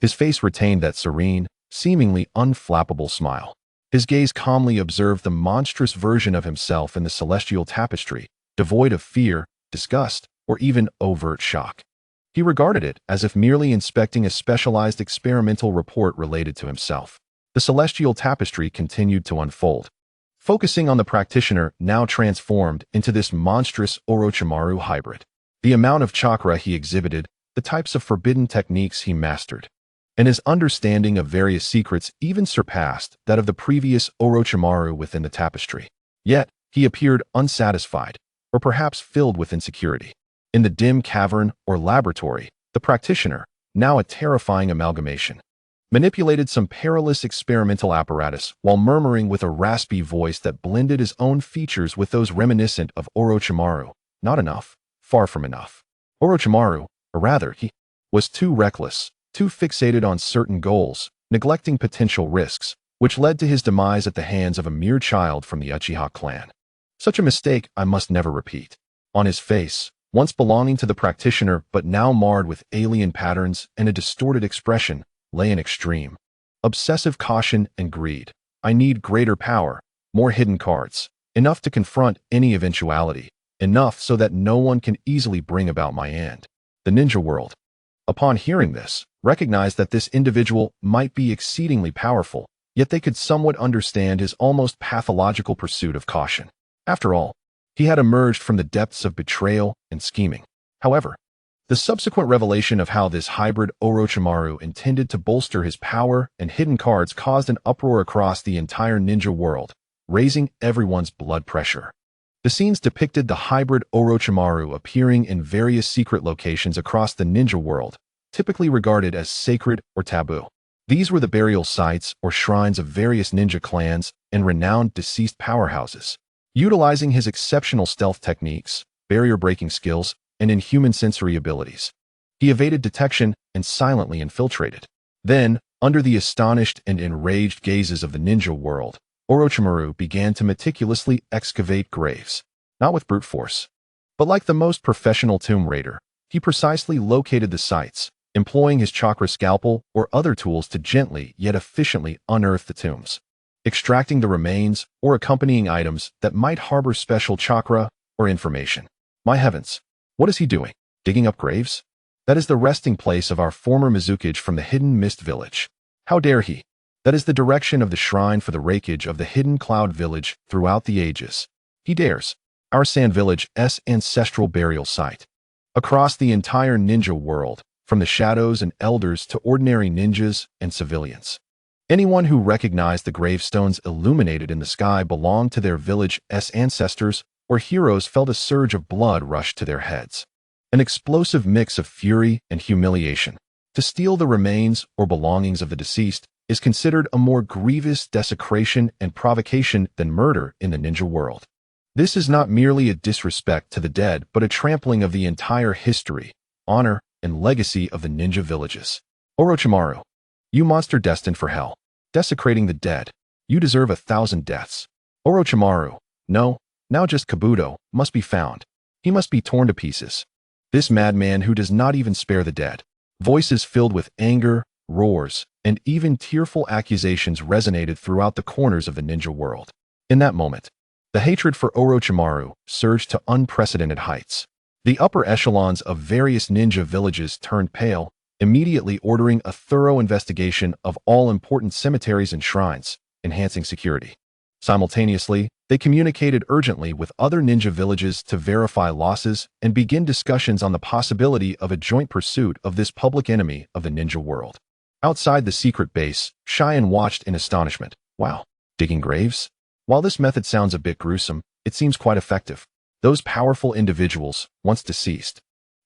His face retained that serene, seemingly unflappable smile. His gaze calmly observed the monstrous version of himself in the celestial tapestry, devoid of fear, disgust, or even overt shock. He regarded it as if merely inspecting a specialized experimental report related to himself. The celestial tapestry continued to unfold, focusing on the practitioner now transformed into this monstrous Orochimaru hybrid. The amount of chakra he exhibited, the types of forbidden techniques he mastered, and his understanding of various secrets even surpassed that of the previous Orochimaru within the tapestry. Yet, he appeared unsatisfied, or perhaps filled with insecurity. In the dim cavern or laboratory, the practitioner, now a terrifying amalgamation, manipulated some perilous experimental apparatus while murmuring with a raspy voice that blended his own features with those reminiscent of Orochimaru. Not enough, far from enough. Orochimaru, or rather, he was too reckless, too fixated on certain goals, neglecting potential risks, which led to his demise at the hands of a mere child from the Uchiha clan. Such a mistake I must never repeat. On his face, once belonging to the practitioner but now marred with alien patterns and a distorted expression, lay an extreme, obsessive caution and greed. I need greater power, more hidden cards, enough to confront any eventuality, enough so that no one can easily bring about my end. The ninja world, upon hearing this, recognized that this individual might be exceedingly powerful, yet they could somewhat understand his almost pathological pursuit of caution. After all, he had emerged from the depths of betrayal and scheming. However, the subsequent revelation of how this hybrid Orochimaru intended to bolster his power and hidden cards caused an uproar across the entire ninja world, raising everyone's blood pressure. The scenes depicted the hybrid Orochimaru appearing in various secret locations across the ninja world, typically regarded as sacred or taboo. These were the burial sites or shrines of various ninja clans and renowned deceased powerhouses. Utilizing his exceptional stealth techniques, barrier-breaking skills, and inhuman sensory abilities, he evaded detection and silently infiltrated. Then, under the astonished and enraged gazes of the ninja world, Orochimaru began to meticulously excavate graves. Not with brute force, but like the most professional tomb raider, he precisely located the sites, employing his chakra scalpel or other tools to gently yet efficiently unearth the tombs, extracting the remains or accompanying items that might harbor special chakra or information. My heavens, what is he doing? Digging up graves? That is the resting place of our former Mizukage from the Hidden Mist Village. How dare he? That is the direction of the shrine for the rakeage of the Hidden Cloud Village throughout the ages. He dares. Our Sand Village's ancestral burial site. Across the entire ninja world, from the shadows and elders to ordinary ninjas and civilians, anyone who recognized the gravestones illuminated in the sky belonged to their village's ancestors or heroes felt a surge of blood rush to their heads. An explosive mix of fury and humiliation. To steal the remains or belongings of the deceased is considered a more grievous desecration and provocation than murder in the ninja world. This is not merely a disrespect to the dead but a trampling of the entire history, honor, and legacy of the ninja villages. Orochimaru, you monster destined for hell. Desecrating the dead. You deserve 1,000 deaths. Orochimaru, no, now just Kabuto, must be found. He must be torn to pieces. This madman who does not even spare the dead. Voices filled with anger, roars, and even tearful accusations resonated throughout the corners of the ninja world. In that moment, the hatred for Orochimaru surged to unprecedented heights. The upper echelons of various ninja villages turned pale, immediately ordering a thorough investigation of all important cemeteries and shrines, enhancing security. Simultaneously, they communicated urgently with other ninja villages to verify losses and begin discussions on the possibility of a joint pursuit of this public enemy of the ninja world. Outside the secret base, Cheyenne watched in astonishment. Wow, digging graves? While this method sounds a bit gruesome, it seems quite effective. Those powerful individuals, once deceased,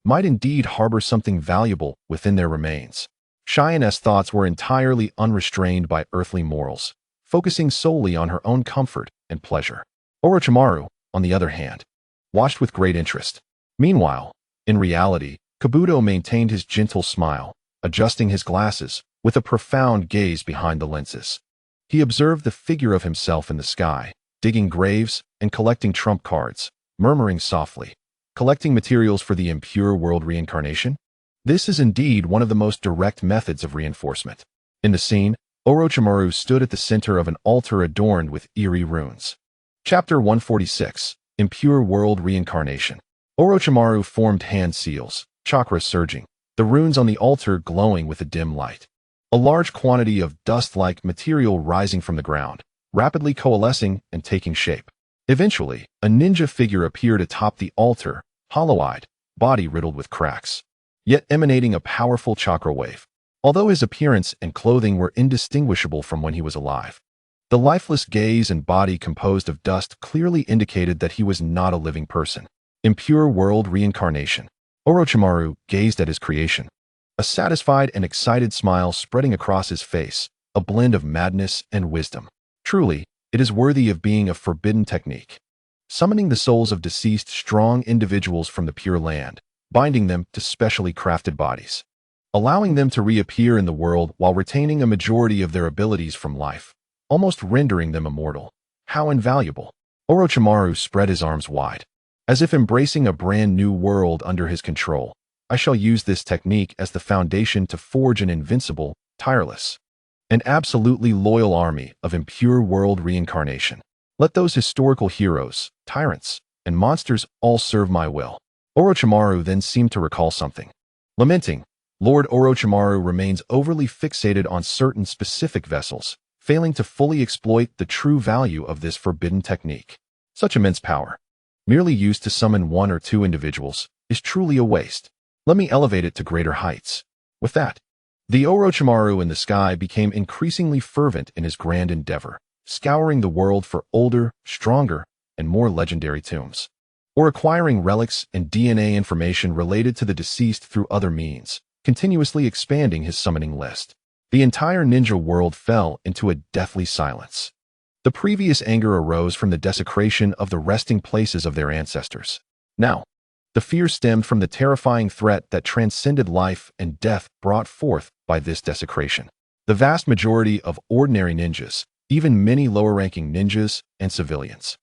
might indeed harbor something valuable within their remains. Cheyenne's thoughts were entirely unrestrained by earthly morals, focusing solely on her own comfort and pleasure. Orochimaru, on the other hand, watched with great interest. Meanwhile, in reality, Kabuto maintained his gentle smile, adjusting his glasses with a profound gaze behind the lenses. He observed the figure of himself in the sky, digging graves and collecting trump cards, murmuring softly, collecting materials for the impure world reincarnation? This is indeed one of the most direct methods of reinforcement. In the scene, Orochimaru stood at the center of an altar adorned with eerie runes. Chapter 146, Impure World Reincarnation. Orochimaru formed hand seals, chakra surging, the runes on the altar glowing with a dim light. A large quantity of dust-like material rising from the ground, rapidly coalescing and taking shape. Eventually, a ninja figure appeared atop the altar, hollow-eyed, body riddled with cracks, yet emanating a powerful chakra wave. Although his appearance and clothing were indistinguishable from when he was alive, the lifeless gaze and body composed of dust clearly indicated that he was not a living person. Impure world reincarnation. Orochimaru gazed at his creation, a satisfied and excited smile spreading across his face, a blend of madness and wisdom. Truly, it is worthy of being a forbidden technique. Summoning the souls of deceased strong individuals from the Pure Land, binding them to specially crafted bodies, allowing them to reappear in the world while retaining a majority of their abilities from life, almost rendering them immortal. How invaluable! Orochimaru spread his arms wide, as if embracing a brand new world under his control. I shall use this technique as the foundation to forge an invincible, tireless, and absolutely loyal army of impure world reincarnation. Let those historical heroes, tyrants, and monsters all serve my will. Orochimaru then seemed to recall something. Lamenting, Lord Orochimaru remains overly fixated on certain specific vessels, failing to fully exploit the true value of this forbidden technique. Such immense power, merely used to summon one or two individuals, is truly a waste. Let me elevate it to greater heights. With that, the Orochimaru in the sky became increasingly fervent in his grand endeavor, scouring the world for older, stronger, and more legendary tombs, or acquiring relics and DNA information related to the deceased through other means, continuously expanding his summoning list. The entire ninja world fell into a deathly silence. The previous anger arose from the desecration of the resting places of their ancestors. Now, the fear stemmed from the terrifying threat that transcended life and death brought forth by this desecration. The vast majority of ordinary ninjas, even many lower-ranking ninjas and civilians,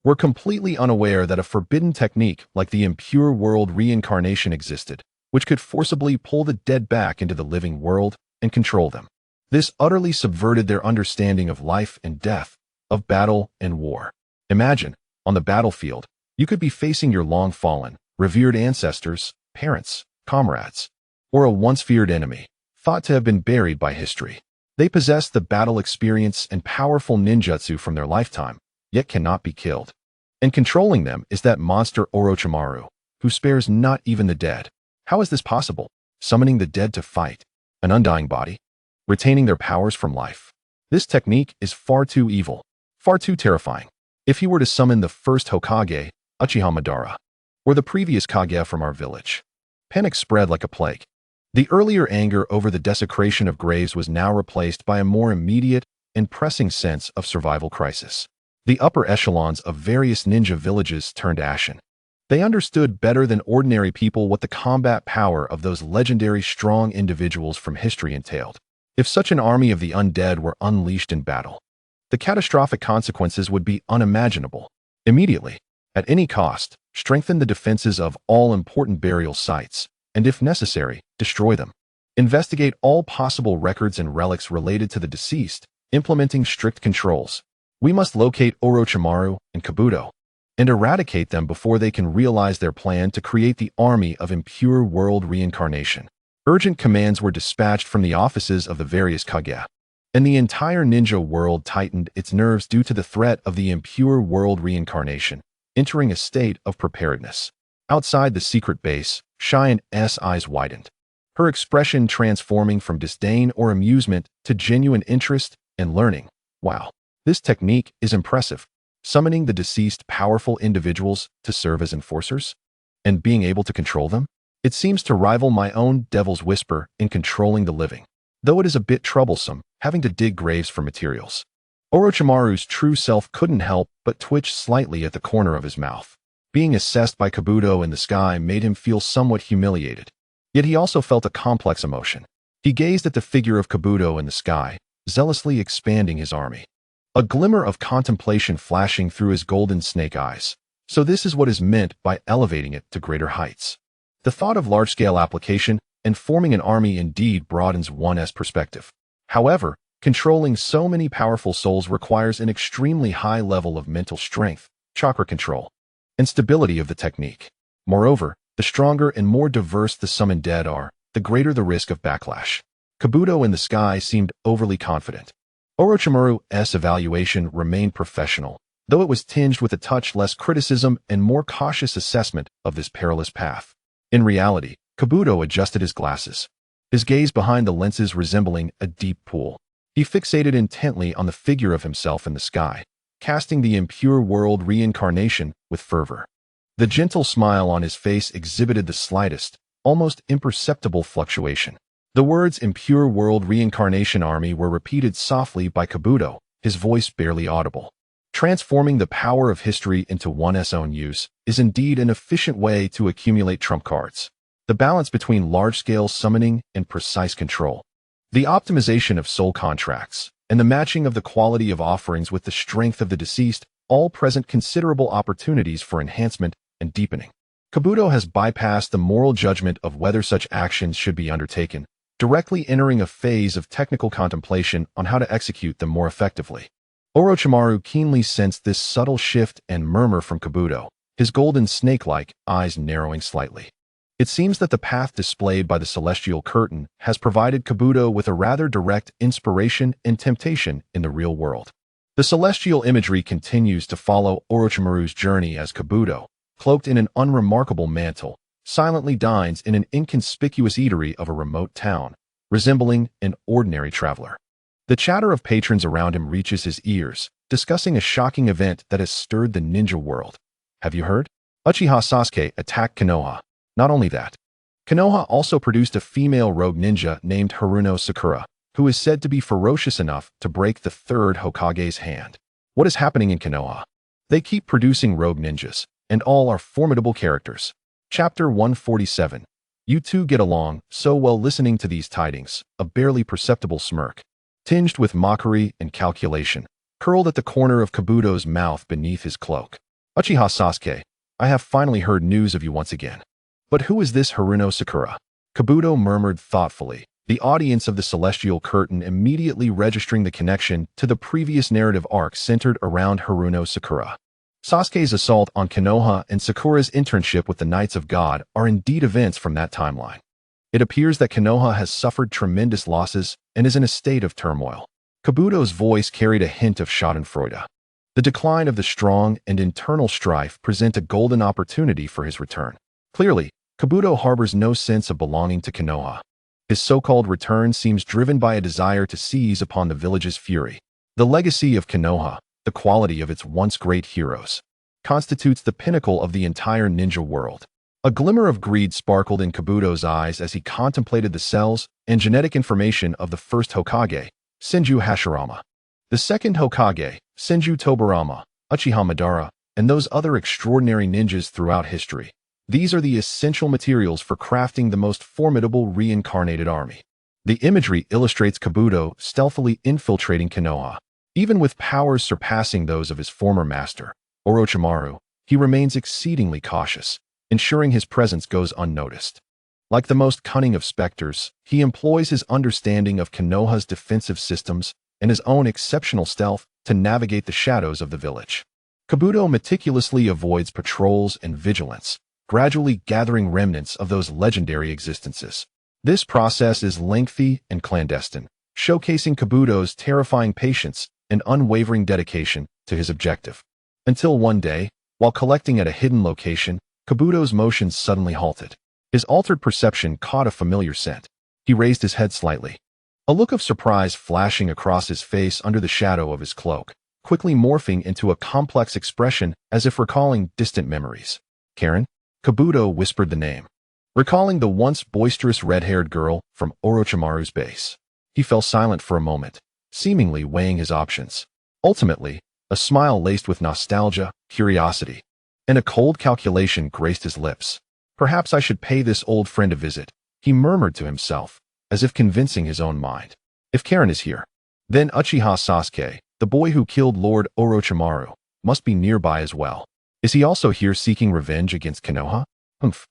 were completely unaware that a forbidden technique like the impure world reincarnation existed, which could forcibly pull the dead back into the living world and control them. This utterly subverted their understanding of life and death, of battle and war. Imagine, on the battlefield, you could be facing your long-fallen, revered ancestors, parents, comrades, or a once-feared enemy, thought to have been buried by history. They possess the battle experience and powerful ninjutsu from their lifetime, yet cannot be killed. And controlling them is that monster Orochimaru, who spares not even the dead. How is this possible? Summoning the dead to fight, an undying body, retaining their powers from life. This technique is far too evil, far too terrifying. If he were to summon the first Hokage, Uchiha Madara, or the previous Kage from our village, panic spread like a plague. The earlier anger over the desecration of graves was now replaced by a more immediate and pressing sense of survival crisis. The upper echelons of various ninja villages turned ashen. They understood better than ordinary people what the combat power of those legendary strong individuals from history entailed. If such an army of the undead were unleashed in battle, the catastrophic consequences would be unimaginable. Immediately, at any cost, strengthen the defenses of all important burial sites, and if necessary, destroy them. Investigate all possible records and relics related to the deceased, implementing strict controls. We must locate Orochimaru and Kabuto, and eradicate them before they can realize their plan to create the army of impure world reincarnation. Urgent commands were dispatched from the offices of the various Kage, and the entire ninja world tightened its nerves due to the threat of the impure world reincarnation, entering a state of preparedness. Outside the secret base, Cheyenne's eyes widened. her expression transforming from disdain or amusement to genuine interest and learning. Wow, this technique is impressive. Summoning the deceased powerful individuals to serve as enforcers and being able to control them? It seems to rival my own devil's whisper in controlling the living, though it is a bit troublesome having to dig graves for materials. Orochimaru's true self couldn't help but twitch slightly at the corner of his mouth. Being assessed by Kabuto in the sky made him feel somewhat humiliated. Yet he also felt a complex emotion. He gazed at the figure of Kabuto in the sky, zealously expanding his army. A glimmer of contemplation flashing through his golden snake eyes. So this is what is meant by elevating it to greater heights. The thought of large-scale application and forming an army indeed broadens one's perspective. However, controlling so many powerful souls requires an extremely high level of mental strength, chakra control, and stability of the technique. Moreover, the stronger and more diverse the summoned dead are, the greater the risk of backlash. Kabuto in the sky seemed overly confident. Orochimaru's evaluation remained professional, though it was tinged with a touch less criticism and more cautious assessment of this perilous path. In reality, Kabuto adjusted his glasses, his gaze behind the lenses resembling a deep pool. He fixated intently on the figure of himself in the sky, casting the impure world reincarnation with fervor. The gentle smile on his face exhibited the slightest, almost imperceptible fluctuation. The words impure world reincarnation army were repeated softly by Kabuto, his voice barely audible. Transforming the power of history into one's own use is indeed an efficient way to accumulate trump cards. The balance between large-scale summoning and precise control, the optimization of soul contracts, and the matching of the quality of offerings with the strength of the deceased all present considerable opportunities for enhancement and deepening. Kabuto has bypassed the moral judgment of whether such actions should be undertaken, directly entering a phase of technical contemplation on how to execute them more effectively. Orochimaru keenly sensed this subtle shift and murmur from Kabuto, his golden snake-like eyes narrowing slightly. It seems that the path displayed by the celestial curtain has provided Kabuto with a rather direct inspiration and temptation in the real world. The celestial imagery continues to follow Orochimaru's journey as Kabuto, cloaked in an unremarkable mantle, silently dines in an inconspicuous eatery of a remote town, resembling an ordinary traveler. The chatter of patrons around him reaches his ears, discussing a shocking event that has stirred the ninja world. Have you heard? Uchiha Sasuke attacked Konoha. Not only that, Konoha also produced a female rogue ninja named Haruno Sakura, who is said to be ferocious enough to break the Third Hokage's hand. What is happening in Konoha? They keep producing rogue ninjas, and all are formidable characters. Chapter 147. You two get along so well. Listening to these tidings, a barely perceptible smirk, tinged with mockery and calculation, curled at the corner of Kabuto's mouth beneath his cloak. Uchiha Sasuke, I have finally heard news of you once again. But who is this Haruno Sakura? Kabuto murmured thoughtfully, the audience of the celestial curtain immediately registering the connection to the previous narrative arc centered around Haruno Sakura. Sasuke's assault on Konoha and Sakura's internship with the Knights of God are indeed events from that timeline. It appears that Konoha has suffered tremendous losses and is in a state of turmoil. Kabuto's voice carried a hint of schadenfreude. The decline of the strong and internal strife present a golden opportunity for his return. Clearly, Kabuto harbors no sense of belonging to Konoha. His so-called return seems driven by a desire to seize upon the village's fury. The legacy of Konoha, the quality of its once great heroes, constitutes the pinnacle of the entire ninja world. A glimmer of greed sparkled in Kabuto's eyes as he contemplated the cells and genetic information of the first Hokage, Senju Hashirama, the second Hokage, Senju Tobirama, Uchiha Madara, and those other extraordinary ninjas throughout history. These are the essential materials for crafting the most formidable reincarnated army. The imagery illustrates Kabuto stealthily infiltrating Konoha. Even with powers surpassing those of his former master, Orochimaru, he remains exceedingly cautious, ensuring his presence goes unnoticed. Like the most cunning of specters, he employs his understanding of Konoha's defensive systems and his own exceptional stealth to navigate the shadows of the village. Kabuto meticulously avoids patrols and vigilance, gradually gathering remnants of those legendary existences. This process is lengthy and clandestine, showcasing Kabuto's terrifying patience and unwavering dedication to his objective. Until one day, while collecting at a hidden location, Kabuto's motions suddenly halted. His altered perception caught a familiar scent. He raised his head slightly, a look of surprise flashing across his face under the shadow of his cloak, quickly morphing into a complex expression as if recalling distant memories. Karen? Kabuto whispered the name, recalling the once boisterous red-haired girl from Orochimaru's base. He fell silent for a moment, seemingly weighing his options. Ultimately, a smile laced with nostalgia, curiosity, and a cold calculation graced his lips. Perhaps I should pay this old friend a visit, he murmured to himself, as if convincing his own mind. If Karen is here, then Uchiha Sasuke, the boy who killed Lord Orochimaru, must be nearby as well. Is he also here seeking revenge against Konoha? Humph.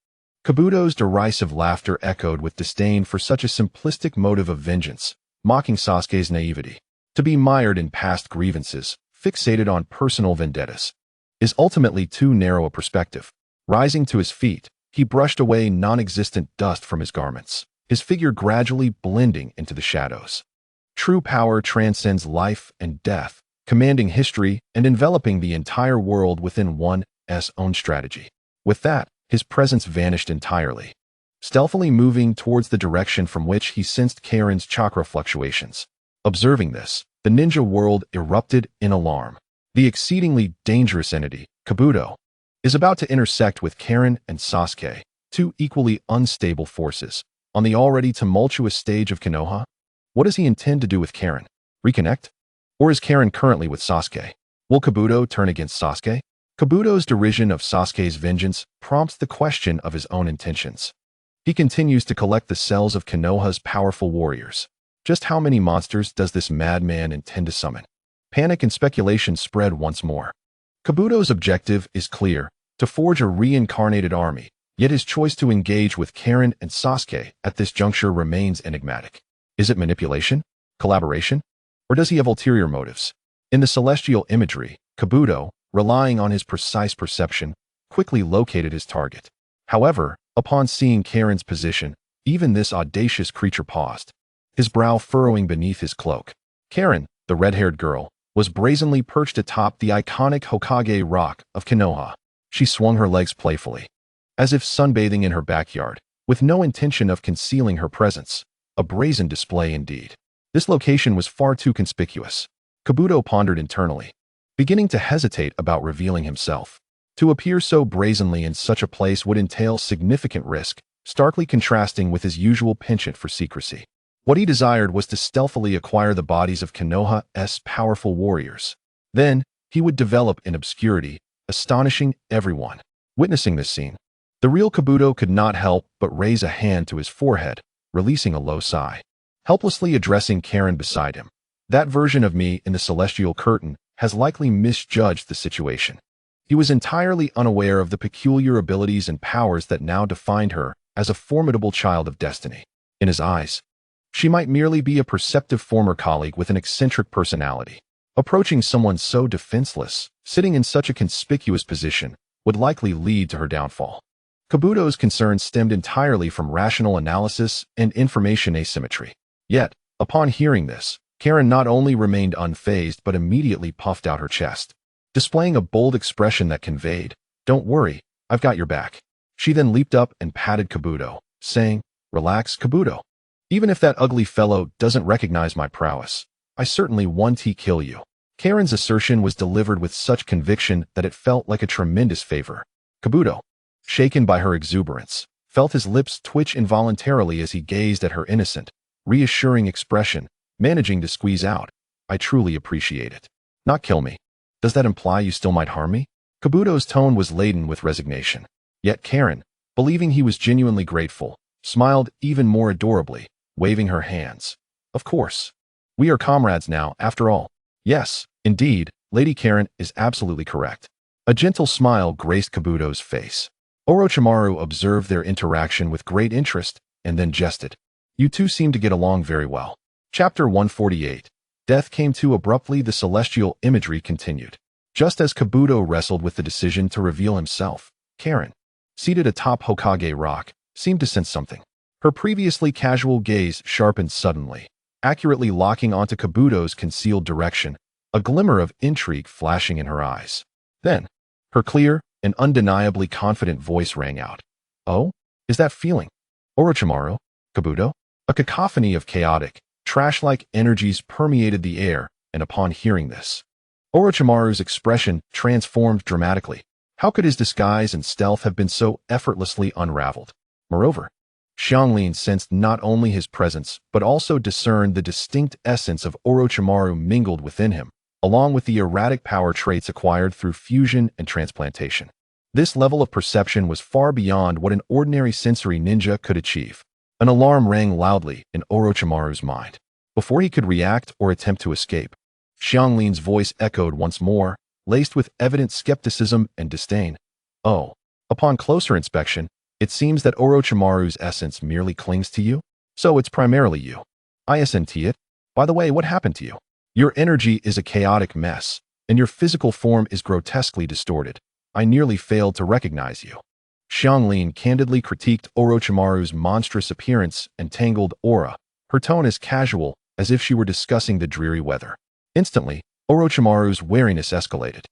Kabuto's derisive laughter echoed with disdain for such a simplistic motive of vengeance, mocking Sasuke's naivety. To be mired in past grievances, fixated on personal vendettas, is ultimately too narrow a perspective. Rising to his feet, he brushed away non-existent dust from his garments, his figure gradually blending into the shadows. True power transcends life and death, commanding history and enveloping the entire world within one's own strategy. With that, his presence vanished entirely, stealthily moving towards the direction from which he sensed Karen's chakra fluctuations. Observing this, the ninja world erupted in alarm. The exceedingly dangerous entity, Kabuto, is about to intersect with Karen and Sasuke, two equally unstable forces, on the already tumultuous stage of Konoha. What does he intend to do with Karen? Reconnect? Or is Karen currently with Sasuke? Will Kabuto turn against Sasuke? Kabuto's derision of Sasuke's vengeance prompts the question of his own intentions. He continues to collect the cells of Konoha's powerful warriors. Just how many monsters does this madman intend to summon? Panic and speculation spread once more. Kabuto's objective is clear, to forge a reincarnated army, yet his choice to engage with Karen and Sasuke at this juncture remains enigmatic. Is it manipulation? Collaboration? Or does he have ulterior motives? In the celestial imagery, Kabuto, relying on his precise perception, quickly located his target. However, upon seeing Karen's position, even this audacious creature paused, his brow furrowing beneath his cloak. Karen, the red-haired girl, was brazenly perched atop the iconic Hokage rock of Konoha. She swung her legs playfully, as if sunbathing in her backyard, with no intention of concealing her presence. A brazen display indeed. This location was far too conspicuous. Kabuto pondered internally, beginning to hesitate about revealing himself. To appear so brazenly in such a place would entail significant risk, starkly contrasting with his usual penchant for secrecy. What he desired was to stealthily acquire the bodies of Konoha's powerful warriors. Then, he would develop in obscurity, astonishing everyone. Witnessing this scene, the real Kabuto could not help but raise a hand to his forehead, releasing a low sigh. Helplessly addressing Karen beside him. That version of me in the celestial curtain has likely misjudged the situation. He was entirely unaware of the peculiar abilities and powers that now defined her as a formidable child of destiny. In his eyes, she might merely be a perceptive former colleague with an eccentric personality. Approaching someone so defenseless, sitting in such a conspicuous position, would likely lead to her downfall. Kabuto's concerns stemmed entirely from rational analysis and information asymmetry. Yet, upon hearing this, Karen not only remained unfazed but immediately puffed out her chest, displaying a bold expression that conveyed, "Don't worry, I've got your back." She then leaped up and patted Kabuto, saying, "Relax, Kabuto. Even if that ugly fellow doesn't recognize my prowess, I certainly won't kill you." Karen's assertion was delivered with such conviction that it felt like a tremendous favor. Kabuto, shaken by her exuberance, felt his lips twitch involuntarily as he gazed at her innocent, reassuring expression, managing to squeeze out, "I truly appreciate it. Not kill me. Does that imply you still might harm me?" Kabuto's tone was laden with resignation. Yet Karen, believing he was genuinely grateful, smiled even more adorably, waving her hands. "Of course. We are comrades now, after all." "Yes, indeed, Lady Karen is absolutely correct." A gentle smile graced Kabuto's face. Orochimaru observed their interaction with great interest, and then jested. "You two seem to get along very well." Chapter 148. Death came too abruptly. The celestial imagery continued. Just as Kabuto wrestled with the decision to reveal himself, Karen, seated atop Hokage Rock, seemed to sense something. Her previously casual gaze sharpened suddenly, accurately locking onto Kabuto's concealed direction, a glimmer of intrigue flashing in her eyes. Then, her clear and undeniably confident voice rang out. "Oh? is that feeling? Orochimaru? Kabuto? A cacophony of chaotic, trash-like energies permeated the air, and upon hearing this, Orochimaru's expression transformed dramatically. How could his disguise and stealth have been so effortlessly unraveled? Moreover, Xianglin sensed not only his presence, but also discerned the distinct essence of Orochimaru mingled within him, along with the erratic power traits acquired through fusion and transplantation. This level of perception was far beyond what an ordinary sensory ninja could achieve. An alarm rang loudly in Orochimaru's mind. Before he could react or attempt to escape, Xianglin's voice echoed once more, laced with evident skepticism and disdain. Oh, upon closer inspection, it seems that Orochimaru's essence merely clings to you? So it's primarily you. I assent it. By the way, what happened to you? Your energy is a chaotic mess, and your physical form is grotesquely distorted. I nearly failed to recognize you. Xianglin candidly critiqued Orochimaru's monstrous appearance and tangled aura, her tone as casual as if she were discussing the dreary weather. Instantly, Orochimaru's wariness escalated.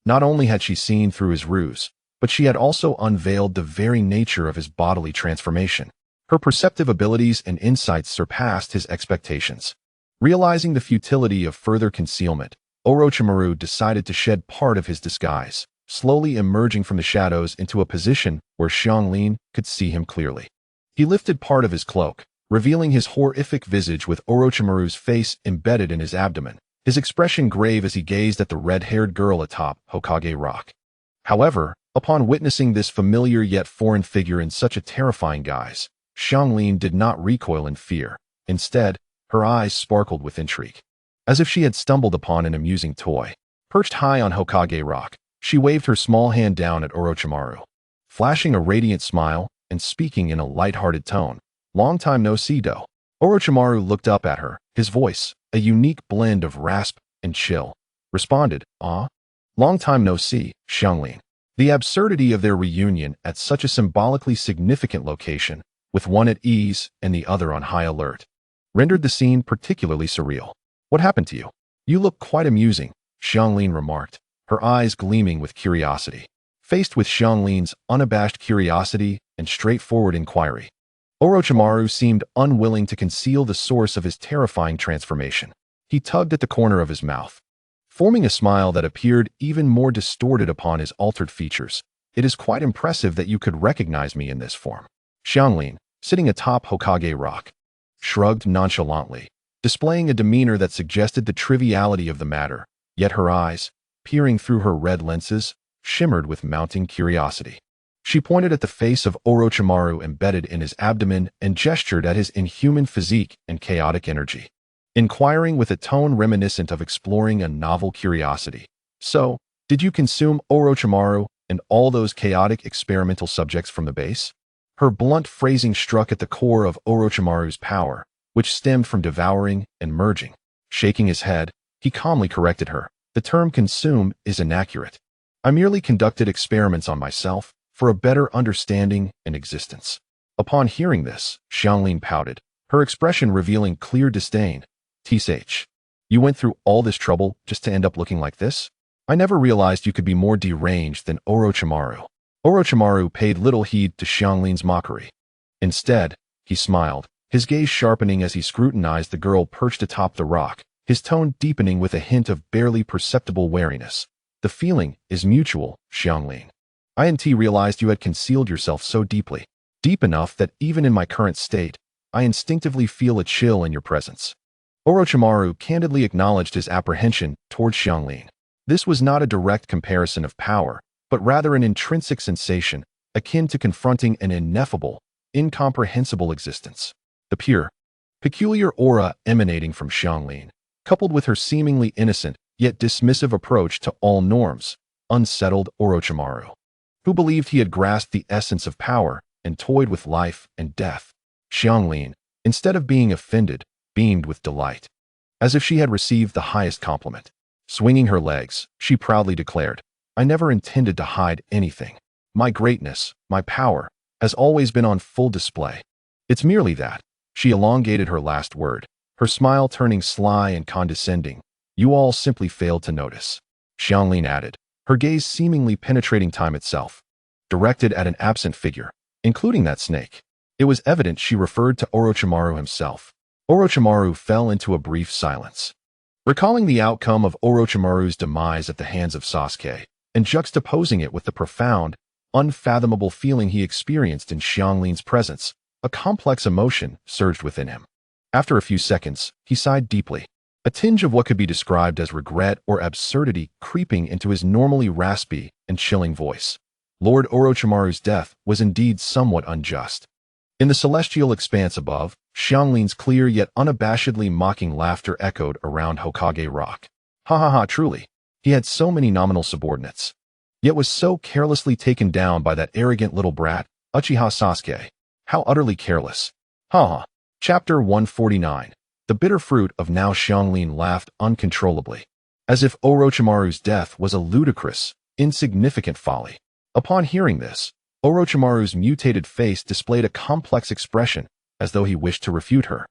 Not only had she seen through his ruse, but she had also unveiled the very nature of his bodily transformation. Her perceptive abilities and insights surpassed his expectations. Realizing the futility of further concealment, Orochimaru decided to shed part of his disguise, slowly emerging from the shadows into a position where Xianglin could see him clearly. He lifted part of his cloak, revealing his horrific visage with Orochimaru's face embedded in his abdomen, his expression grave as he gazed at the red-haired girl atop Hokage Rock. However, upon witnessing this familiar yet foreign figure in such a terrifying guise, Xianglin did not recoil in fear. Instead, her eyes sparkled with intrigue. As if she had stumbled upon an amusing toy. Perched high on Hokage Rock, she waved her small hand down at Orochimaru, flashing a radiant smile and speaking in a light-hearted tone. Long time no see, do. Orochimaru looked up at her, his voice, a unique blend of rasp and chill, responded, "Ah? Long time no see, Xianglin." The absurdity of their reunion at such a symbolically significant location, with one at ease and the other on high alert, rendered the scene particularly surreal. "What happened to you? You look quite amusing," Xianglin remarked, her eyes gleaming with curiosity. Faced with Xianglin's unabashed curiosity and straightforward inquiry, Orochimaru seemed unwilling to conceal the source of his terrifying transformation. He tugged at the corner of his mouth, forming a smile that appeared even more distorted upon his altered features. "It is quite impressive that you could recognize me in this form." Xianglin, sitting atop Hokage Rock, shrugged nonchalantly, displaying a demeanor that suggested the triviality of the matter, yet her eyes, peering through her red lenses, shimmered with mounting curiosity. She pointed at the face of Orochimaru embedded in his abdomen and gestured at his inhuman physique and chaotic energy, inquiring with a tone reminiscent of exploring a novel curiosity. "So, did you consume Orochimaru and all those chaotic experimental subjects from the base?" Her blunt phrasing struck at the core of Orochimaru's power, which stemmed from devouring and merging. Shaking his head, he calmly corrected her. "The term consume is inaccurate. I merely conducted experiments on myself for a better understanding and existence." Upon hearing this, Xianglin pouted, her expression revealing clear disdain. "Tsh, you went through all this trouble just to end up looking like this? I never realized you could be more deranged than Orochimaru." Orochimaru paid little heed to Xianglin's mockery. Instead, he smiled, his gaze sharpening as he scrutinized the girl perched atop the rock, his tone deepening with a hint of barely perceptible wariness. "The feeling is mutual, Xianglin. I realized you had concealed yourself so deeply, deep enough that even in my current state, I instinctively feel a chill in your presence." Orochimaru candidly acknowledged his apprehension toward Xianglin. This was not a direct comparison of power, but rather an intrinsic sensation, akin to confronting an ineffable, incomprehensible existence. The pure, peculiar aura emanating from Xianglin, coupled with her seemingly innocent, yet dismissive approach to all norms, unsettled Orochimaru, who believed he had grasped the essence of power and toyed with life and death. Xianglin, instead of being offended, beamed with delight, as if she had received the highest compliment. Swinging her legs, she proudly declared, "I never intended to hide anything. My greatness, my power, has always been on full display. It's merely that." She elongated her last word, her smile turning sly and condescending. "You all simply failed to notice," Xianglin added, her gaze seemingly penetrating time itself, directed at an absent figure. including that snake. It was evident she referred to Orochimaru himself. Orochimaru fell into a brief silence. Recalling the outcome of Orochimaru's demise at the hands of Sasuke, and juxtaposing it with the profound, unfathomable feeling he experienced in Xianglin's presence, a complex emotion surged within him. After a few seconds, he sighed deeply, a tinge of what could be described as regret or absurdity creeping into his normally raspy and chilling voice. Lord Orochimaru's death was indeed somewhat unjust. In the celestial expanse above, Xianglin's clear yet unabashedly mocking laughter echoed around Hokage Rock. Ha ha ha, truly. He had so many nominal subordinates, yet was so carelessly taken down by that arrogant little brat, Uchiha Sasuke. How utterly careless. Ha ha. Chapter 149. The bitter fruit of now Xianglin laughed uncontrollably, as if Orochimaru's death was a ludicrous, insignificant folly. Upon hearing this, Orochimaru's mutated face displayed a complex expression, as though he wished to refute her,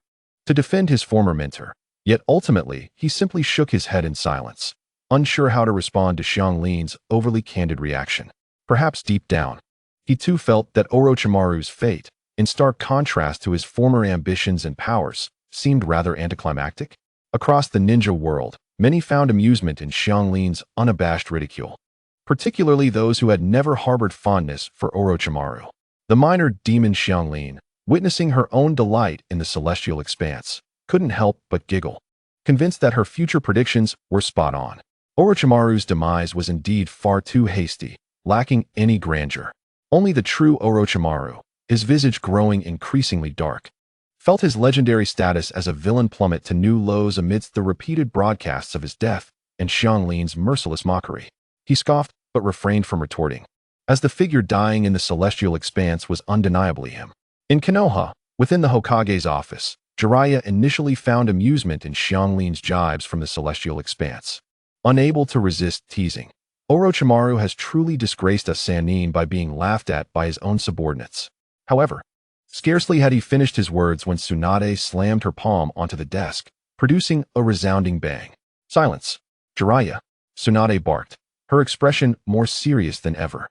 to defend his former mentor. Yet ultimately, he simply shook his head in silence, unsure how to respond to Xianglin's overly candid reaction. Perhaps deep down, he too felt that Orochimaru's fate, in stark contrast to his former ambitions and powers, seemed rather anticlimactic. Across the ninja world, many found amusement in Xianglin's unabashed ridicule, particularly those who had never harbored fondness for Orochimaru. The minor demon Xianglin, witnessing her own delight in the celestial expanse, couldn't help but giggle, convinced that her future predictions were spot on. Orochimaru's demise was indeed far too hasty, lacking any grandeur. Only the true Orochimaru, his visage growing increasingly dark, felt his legendary status as a villain plummet to new lows amidst the repeated broadcasts of his death and Xianglin's merciless mockery. He scoffed, but refrained from retorting, as the figure dying in the celestial expanse was undeniably him. In Konoha, within the Hokage's office, Jiraiya initially found amusement in Xianglin's jibes from the celestial expanse. Unable to resist teasing, Orochimaru has truly disgraced a Sannin by being laughed at by his own subordinates. However, scarcely had he finished his words when Tsunade slammed her palm onto the desk, producing a resounding bang. Silence, Jiraiya, Tsunade barked, her expression more serious than ever,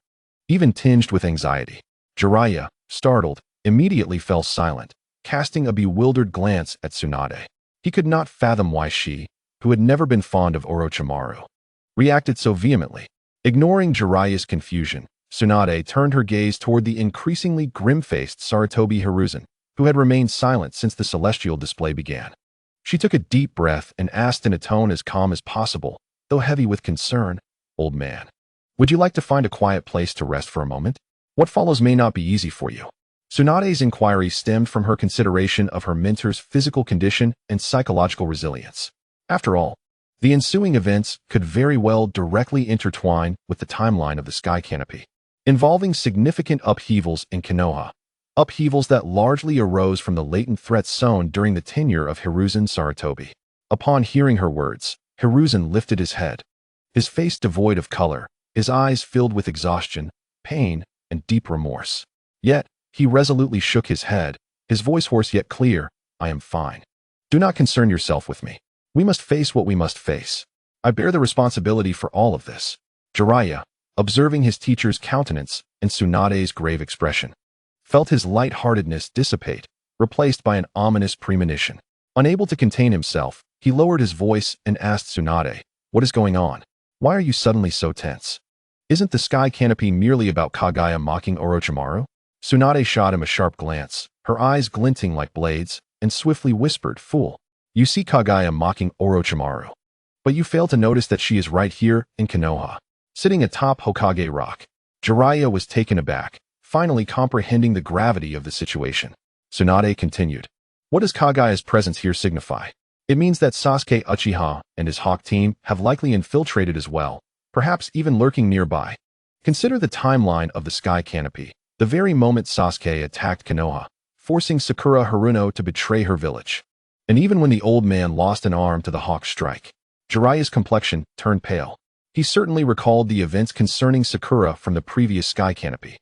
even tinged with anxiety. Jiraiya, startled, immediately fell silent, casting a bewildered glance at Tsunade. He could not fathom why she, who had never been fond of Orochimaru, reacted so vehemently. Ignoring Jiraiya's confusion, Tsunade turned her gaze toward the increasingly grim-faced Sarutobi Hiruzen, who had remained silent since the celestial display began. She took a deep breath and asked in a tone as calm as possible, though heavy with concern, "Old man, would you like to find a quiet place to rest for a moment? What follows may not be easy for you." Tsunade's inquiry stemmed from her consideration of her mentor's physical condition and psychological resilience. After all, the ensuing events could very well directly intertwine with the timeline of the sky canopy, involving significant upheavals in Konoha, upheavals that largely arose from the latent threats sown during the tenure of Hiruzen Sarutobi. Upon hearing her words, Hiruzen lifted his head, his face devoid of color, his eyes filled with exhaustion, pain, and deep remorse. Yet, he resolutely shook his head, his voice hoarse yet clear. "I am fine. Do not concern yourself with me. We must face what we must face. I bear the responsibility for all of this." Jiraiya, observing his teacher's countenance and Tsunade's grave expression, felt his light-heartedness dissipate, replaced by an ominous premonition. Unable to contain himself, he lowered his voice and asked Tsunade, "What is going on? Why are you suddenly so tense? Isn't the sky canopy merely about Kage mocking Orochimaru?" Tsunade shot him a sharp glance, her eyes glinting like blades, and swiftly whispered, "Fool. You see Kage mocking Orochimaru, but you fail to notice that she is right here in Konoha, sitting atop Hokage Rock." Jiraiya was taken aback, finally comprehending the gravity of the situation. Tsunade continued, "What does Kage's presence here signify? It means that Sasuke Uchiha and his Hawk team have likely infiltrated as well, perhaps even lurking nearby. Consider the timeline of the sky canopy. The very moment Sasuke attacked Konoha, forcing Sakura Haruno to betray her village. And even when the old man lost an arm to the Hawk strike, Jiraiya's complexion turned pale. He certainly recalled the events concerning Sakura from the previous sky canopy.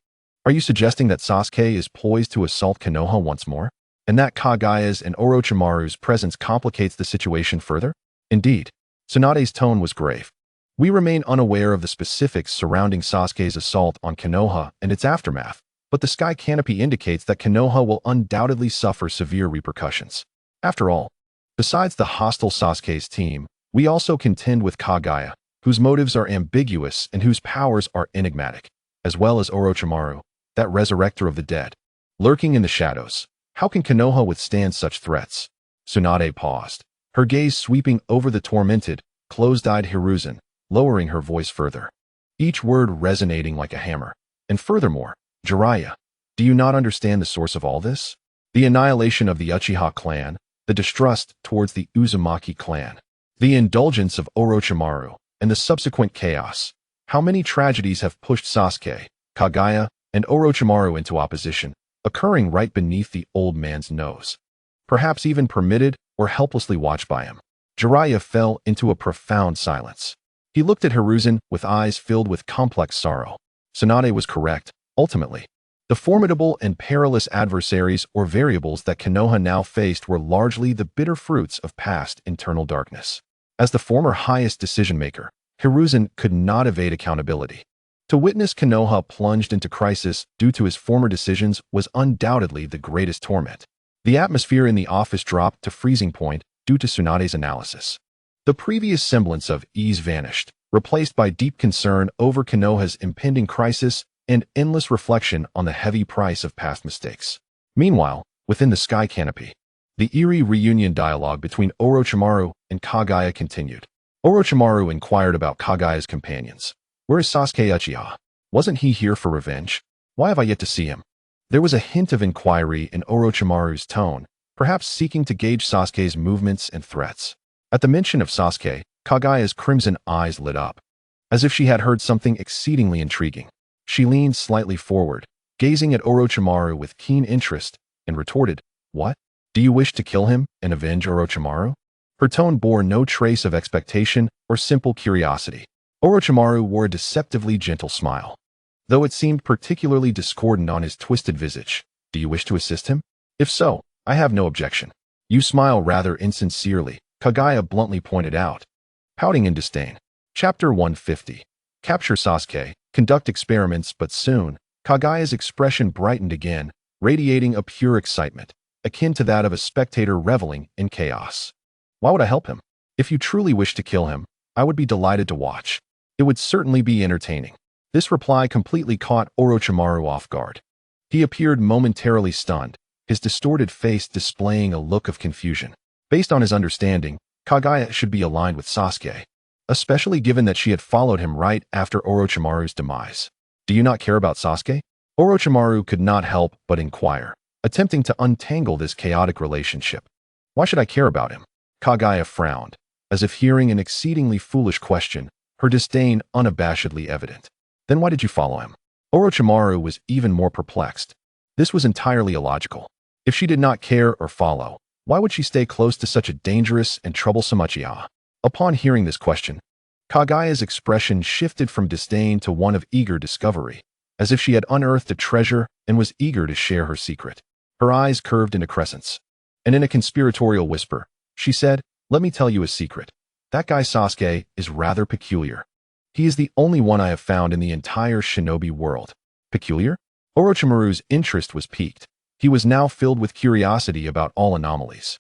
Are you suggesting that Sasuke is poised to assault Konoha once more, and that Kage's and Orochimaru's presence complicates the situation further? Indeed, Tsunade's tone was grave. We remain unaware of the specifics surrounding Sasuke's assault on Konoha and its aftermath, but the sky canopy indicates that Konoha will undoubtedly suffer severe repercussions. After all, besides the hostile Sasuke's team, we also contend with Kage, whose motives are ambiguous and whose powers are enigmatic, as well as Orochimaru, that resurrector of the dead, lurking in the shadows. How can Konoha withstand such threats? Tsunade paused, her gaze sweeping over the tormented, closed-eyed Hiruzen, lowering her voice further, each word resonating like a hammer. And furthermore, Jiraiya, do you not understand the source of all this? The annihilation of the Uchiha clan, the distrust towards the Uzumaki clan, the indulgence of Orochimaru, and the subsequent chaos. How many tragedies have pushed Sasuke, Kage, and Orochimaru into opposition, occurring right beneath the old man's nose, perhaps even permitted or helplessly watched by him? Jiraiya fell into a profound silence. He looked at Hiruzen with eyes filled with complex sorrow. Tsunade was correct, ultimately. The formidable and perilous adversaries or variables that Konoha now faced were largely the bitter fruits of past internal darkness. As the former highest decision-maker, Hiruzen could not evade accountability. To witness Konoha plunged into crisis due to his former decisions was undoubtedly the greatest torment. The atmosphere in the office dropped to freezing point due to Tsunade's analysis. The previous semblance of ease vanished, replaced by deep concern over Konoha's impending crisis and endless reflection on the heavy price of past mistakes. Meanwhile, within the sky canopy, the eerie reunion dialogue between Orochimaru and Kage continued. Orochimaru inquired about Kage's companions. Where is Sasuke Uchiha? Wasn't he here for revenge? Why have I yet to see him? There was a hint of inquiry in Orochimaru's tone, perhaps seeking to gauge Sasuke's movements and threats. At the mention of Sasuke, Kage's crimson eyes lit up, as if she had heard something exceedingly intriguing. She leaned slightly forward, gazing at Orochimaru with keen interest, and retorted, "What? Do you wish to kill him and avenge Orochimaru?" Her tone bore no trace of expectation or simple curiosity. Orochimaru wore a deceptively gentle smile, though it seemed particularly discordant on his twisted visage. "Do you wish to assist him? If so, I have no objection." "You smile rather insincerely," Kage bluntly pointed out, pouting in disdain. Chapter 150. Capture Sasuke, conduct experiments, but soon, Kage's expression brightened again, radiating a pure excitement, akin to that of a spectator reveling in chaos. "Why would I help him? If you truly wish to kill him, I would be delighted to watch. It would certainly be entertaining." This reply completely caught Orochimaru off guard. He appeared momentarily stunned, his distorted face displaying a look of confusion. Based on his understanding, Kage should be aligned with Sasuke, especially given that she had followed him right after Orochimaru's demise. "Do you not care about Sasuke?" Orochimaru could not help but inquire, attempting to untangle this chaotic relationship. "Why should I care about him?" Kage frowned, as if hearing an exceedingly foolish question, her disdain unabashedly evident. "Then why did you follow him?" Orochimaru was even more perplexed. This was entirely illogical. If she did not care or follow, why would she stay close to such a dangerous and troublesome Uchiha? Upon hearing this question, Kage's expression shifted from disdain to one of eager discovery, as if she had unearthed a treasure and was eager to share her secret. Her eyes curved into crescents, and in a conspiratorial whisper, she said, "Let me tell you a secret. That guy Sasuke is rather peculiar. He is the only one I have found in the entire Shinobi world." "Peculiar?" Orochimaru's interest was piqued. He was now filled with curiosity about all anomalies.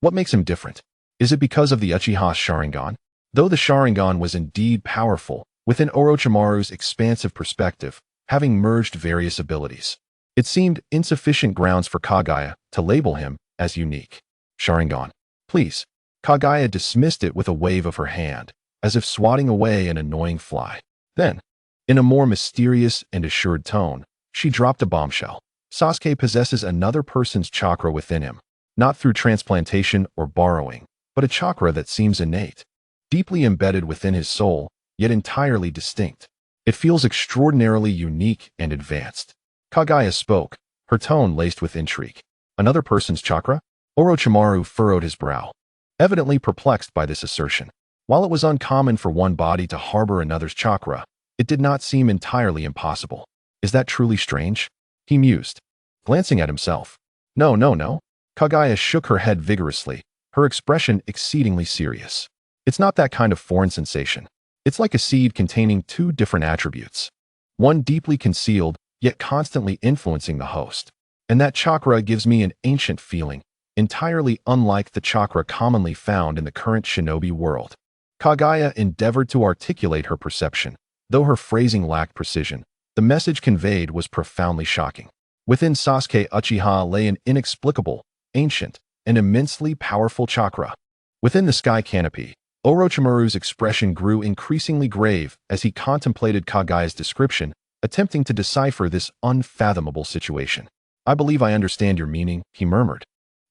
"What makes him different? Is it because of the Uchiha Sharingan?" Though the Sharingan was indeed powerful, within Orochimaru's expansive perspective, having merged various abilities, it seemed insufficient grounds for Kage to label him as unique. "Sharingan. Please." Kage dismissed it with a wave of her hand, as if swatting away an annoying fly. Then, in a more mysterious and assured tone, she dropped a bombshell. "Sasuke possesses another person's chakra within him, not through transplantation or borrowing, but a chakra that seems innate, deeply embedded within his soul, yet entirely distinct. It feels extraordinarily unique and advanced." Kage spoke, her tone laced with intrigue. "Another person's chakra?" Orochimaru furrowed his brow, evidently perplexed by this assertion. While it was uncommon for one body to harbor another's chakra, it did not seem entirely impossible. "Is that truly strange?" he mused, glancing at himself. No. Kage shook her head vigorously, her expression exceedingly serious. "It's not that kind of foreign sensation. It's like a seed containing two different attributes. One deeply concealed, yet constantly influencing the host. And that chakra gives me an ancient feeling, entirely unlike the chakra commonly found in the current Shinobi world. Kage endeavored to articulate her perception. Though her phrasing lacked precision, the message conveyed was profoundly shocking. Within Sasuke Uchiha lay an inexplicable, ancient, and immensely powerful chakra. Within the sky canopy, Orochimaru's expression grew increasingly grave as he contemplated Kage's description, attempting to decipher this unfathomable situation. "I believe I understand your meaning," he murmured,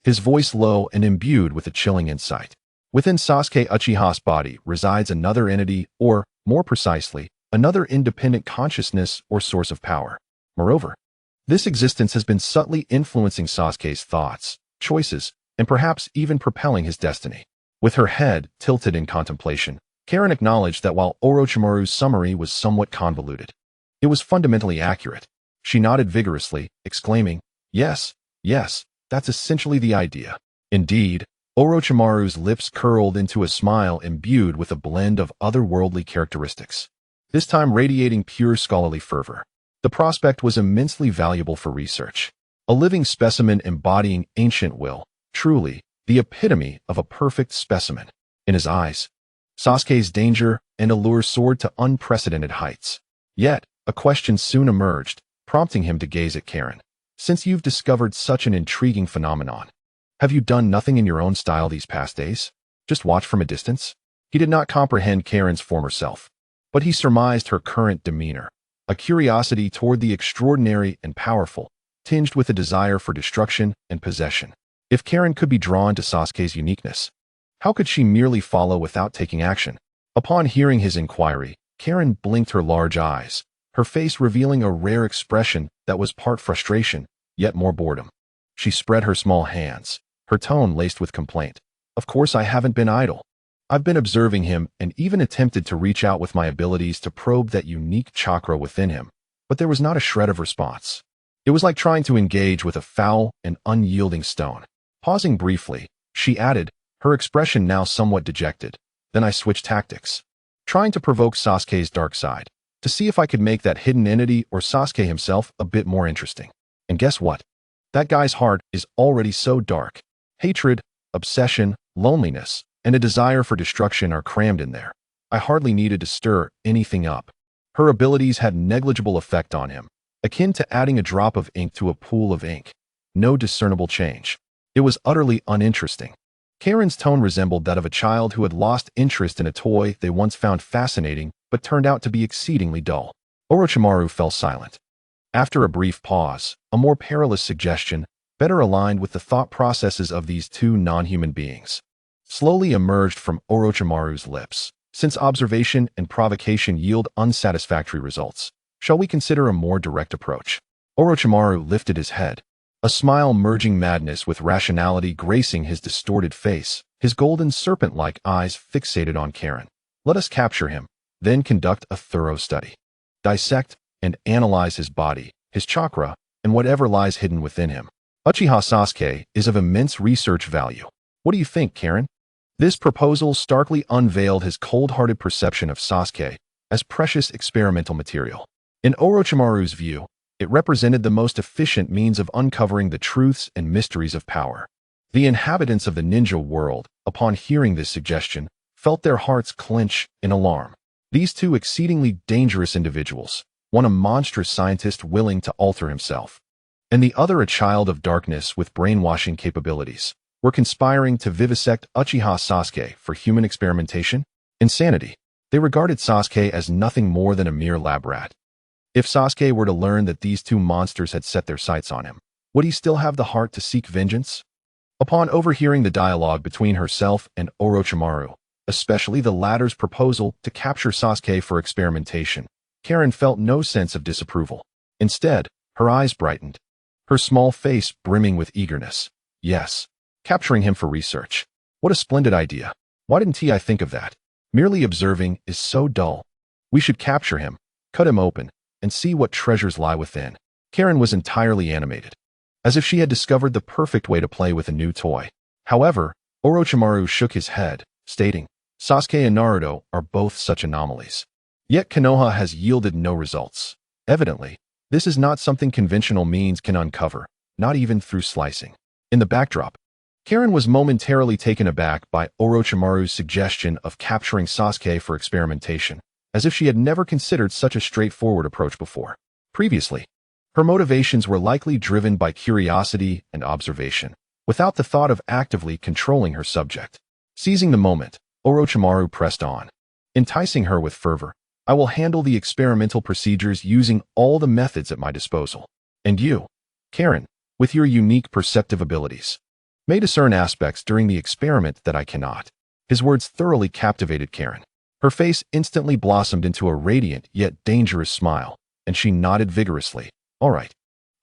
his voice low and imbued with a chilling insight. Within Sasuke Uchiha's body resides another entity, or, more precisely, another independent consciousness or source of power. Moreover, this existence has been subtly influencing Sasuke's thoughts, choices, and perhaps even propelling his destiny. With her head tilted in contemplation, Karen acknowledged that while Orochimaru's summary was somewhat convoluted, it was fundamentally accurate. She nodded vigorously, exclaiming, "Yes, yes, that's essentially the idea." Indeed, Orochimaru's lips curled into a smile imbued with a blend of otherworldly characteristics, this time radiating pure scholarly fervor. The prospect was immensely valuable for research. A living specimen embodying ancient will, truly, the epitome of a perfect specimen. In his eyes, Sasuke's danger and allure soared to unprecedented heights. Yet, a question soon emerged, prompting him to gaze at Karen. "Since you've discovered such an intriguing phenomenon, have you done nothing in your own style these past days? Just watch from a distance?" He did not comprehend Karen's former self, but he surmised her current demeanor, a curiosity toward the extraordinary and powerful, tinged with a desire for destruction and possession. If Karen could be drawn to Sasuke's uniqueness, how could she merely follow without taking action? Upon hearing his inquiry, Karen blinked her large eyes, her face revealing a rare expression that was part frustration, yet more boredom. She spread her small hands, her tone laced with complaint. "Of course I haven't been idle. I've been observing him and even attempted to reach out with my abilities to probe that unique chakra within him, but there was not a shred of response. It was like trying to engage with a foul and unyielding stone." Pausing briefly, she added, her expression now somewhat dejected. "Then I switched tactics, trying to provoke Sasuke's dark side, to see if I could make that hidden entity or Sasuke himself a bit more interesting. And guess what? That guy's heart is already so dark. Hatred, obsession, loneliness, and a desire for destruction are crammed in there. I hardly needed to stir anything up." Her abilities had negligible effect on him, akin to adding a drop of ink to a pool of ink. No discernible change. It was utterly uninteresting. Karen's tone resembled that of a child who had lost interest in a toy they once found fascinating but turned out to be exceedingly dull. Orochimaru fell silent. After a brief pause, a more perilous suggestion, better aligned with the thought processes of these two non-human beings, slowly emerged from Orochimaru's lips. "Since observation and provocation yield unsatisfactory results, shall we consider a more direct approach?" Orochimaru lifted his head, a smile merging madness with rationality gracing his distorted face, his golden serpent-like eyes fixated on Karen. "Let us capture him, then conduct a thorough study. Dissect and analyze his body, his chakra, and whatever lies hidden within him. Uchiha Sasuke is of immense research value. What do you think, Karen?" This proposal starkly unveiled his cold-hearted perception of Sasuke as precious experimental material. In Orochimaru's view, it represented the most efficient means of uncovering the truths and mysteries of power. The inhabitants of the ninja world, upon hearing this suggestion, felt their hearts clench in alarm. These two exceedingly dangerous individuals, one a monstrous scientist willing to alter himself, and the other a child of darkness with brainwashing capabilities, were conspiring to vivisect Uchiha Sasuke for human experimentation? Insanity. They regarded Sasuke as nothing more than a mere lab rat. If Sasuke were to learn that these two monsters had set their sights on him, would he still have the heart to seek vengeance? Upon overhearing the dialogue between herself and Orochimaru, especially the latter's proposal to capture Sasuke for experimentation, Karen felt no sense of disapproval. Instead, her eyes brightened, her small face brimming with eagerness. "Yes, capturing him for research. What a splendid idea. Why didn't I think of that? Merely observing is so dull. We should capture him, cut him open, and see what treasures lie within." Karen was entirely animated, as if she had discovered the perfect way to play with a new toy. However, Orochimaru shook his head, stating, "Sasuke and Naruto are both such anomalies. Yet Konoha has yielded no results. Evidently, This is not something conventional means can uncover, not even through slicing. In the backdrop, Karen was momentarily taken aback by Orochimaru's suggestion of capturing Sasuke for experimentation, as if she had never considered such a straightforward approach before. Previously, her motivations were likely driven by curiosity and observation, without the thought of actively controlling her subject. Seizing the moment, Orochimaru pressed on, enticing her with fervor. I will handle the experimental procedures using all the methods at my disposal. And you, Karen, with your unique perceptive abilities, may discern aspects during the experiment that I cannot. His words thoroughly captivated Karen. Her face instantly blossomed into a radiant yet dangerous smile, and she nodded vigorously. All right,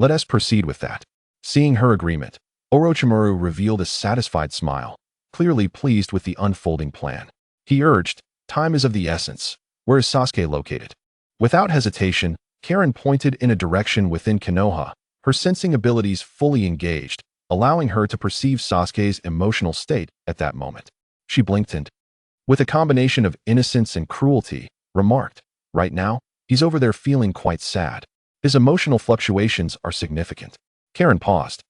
let us proceed with that. Seeing her agreement, Orochimaru revealed a satisfied smile, clearly pleased with the unfolding plan. He urged, time is of the essence. Where is Sasuke located? Without hesitation, Karen pointed in a direction within Konoha, her sensing abilities fully engaged, allowing her to perceive Sasuke's emotional state at that moment. She blinked and, with a combination of innocence and cruelty, remarked, right now, he's over there feeling quite sad. His emotional fluctuations are significant. Karen paused,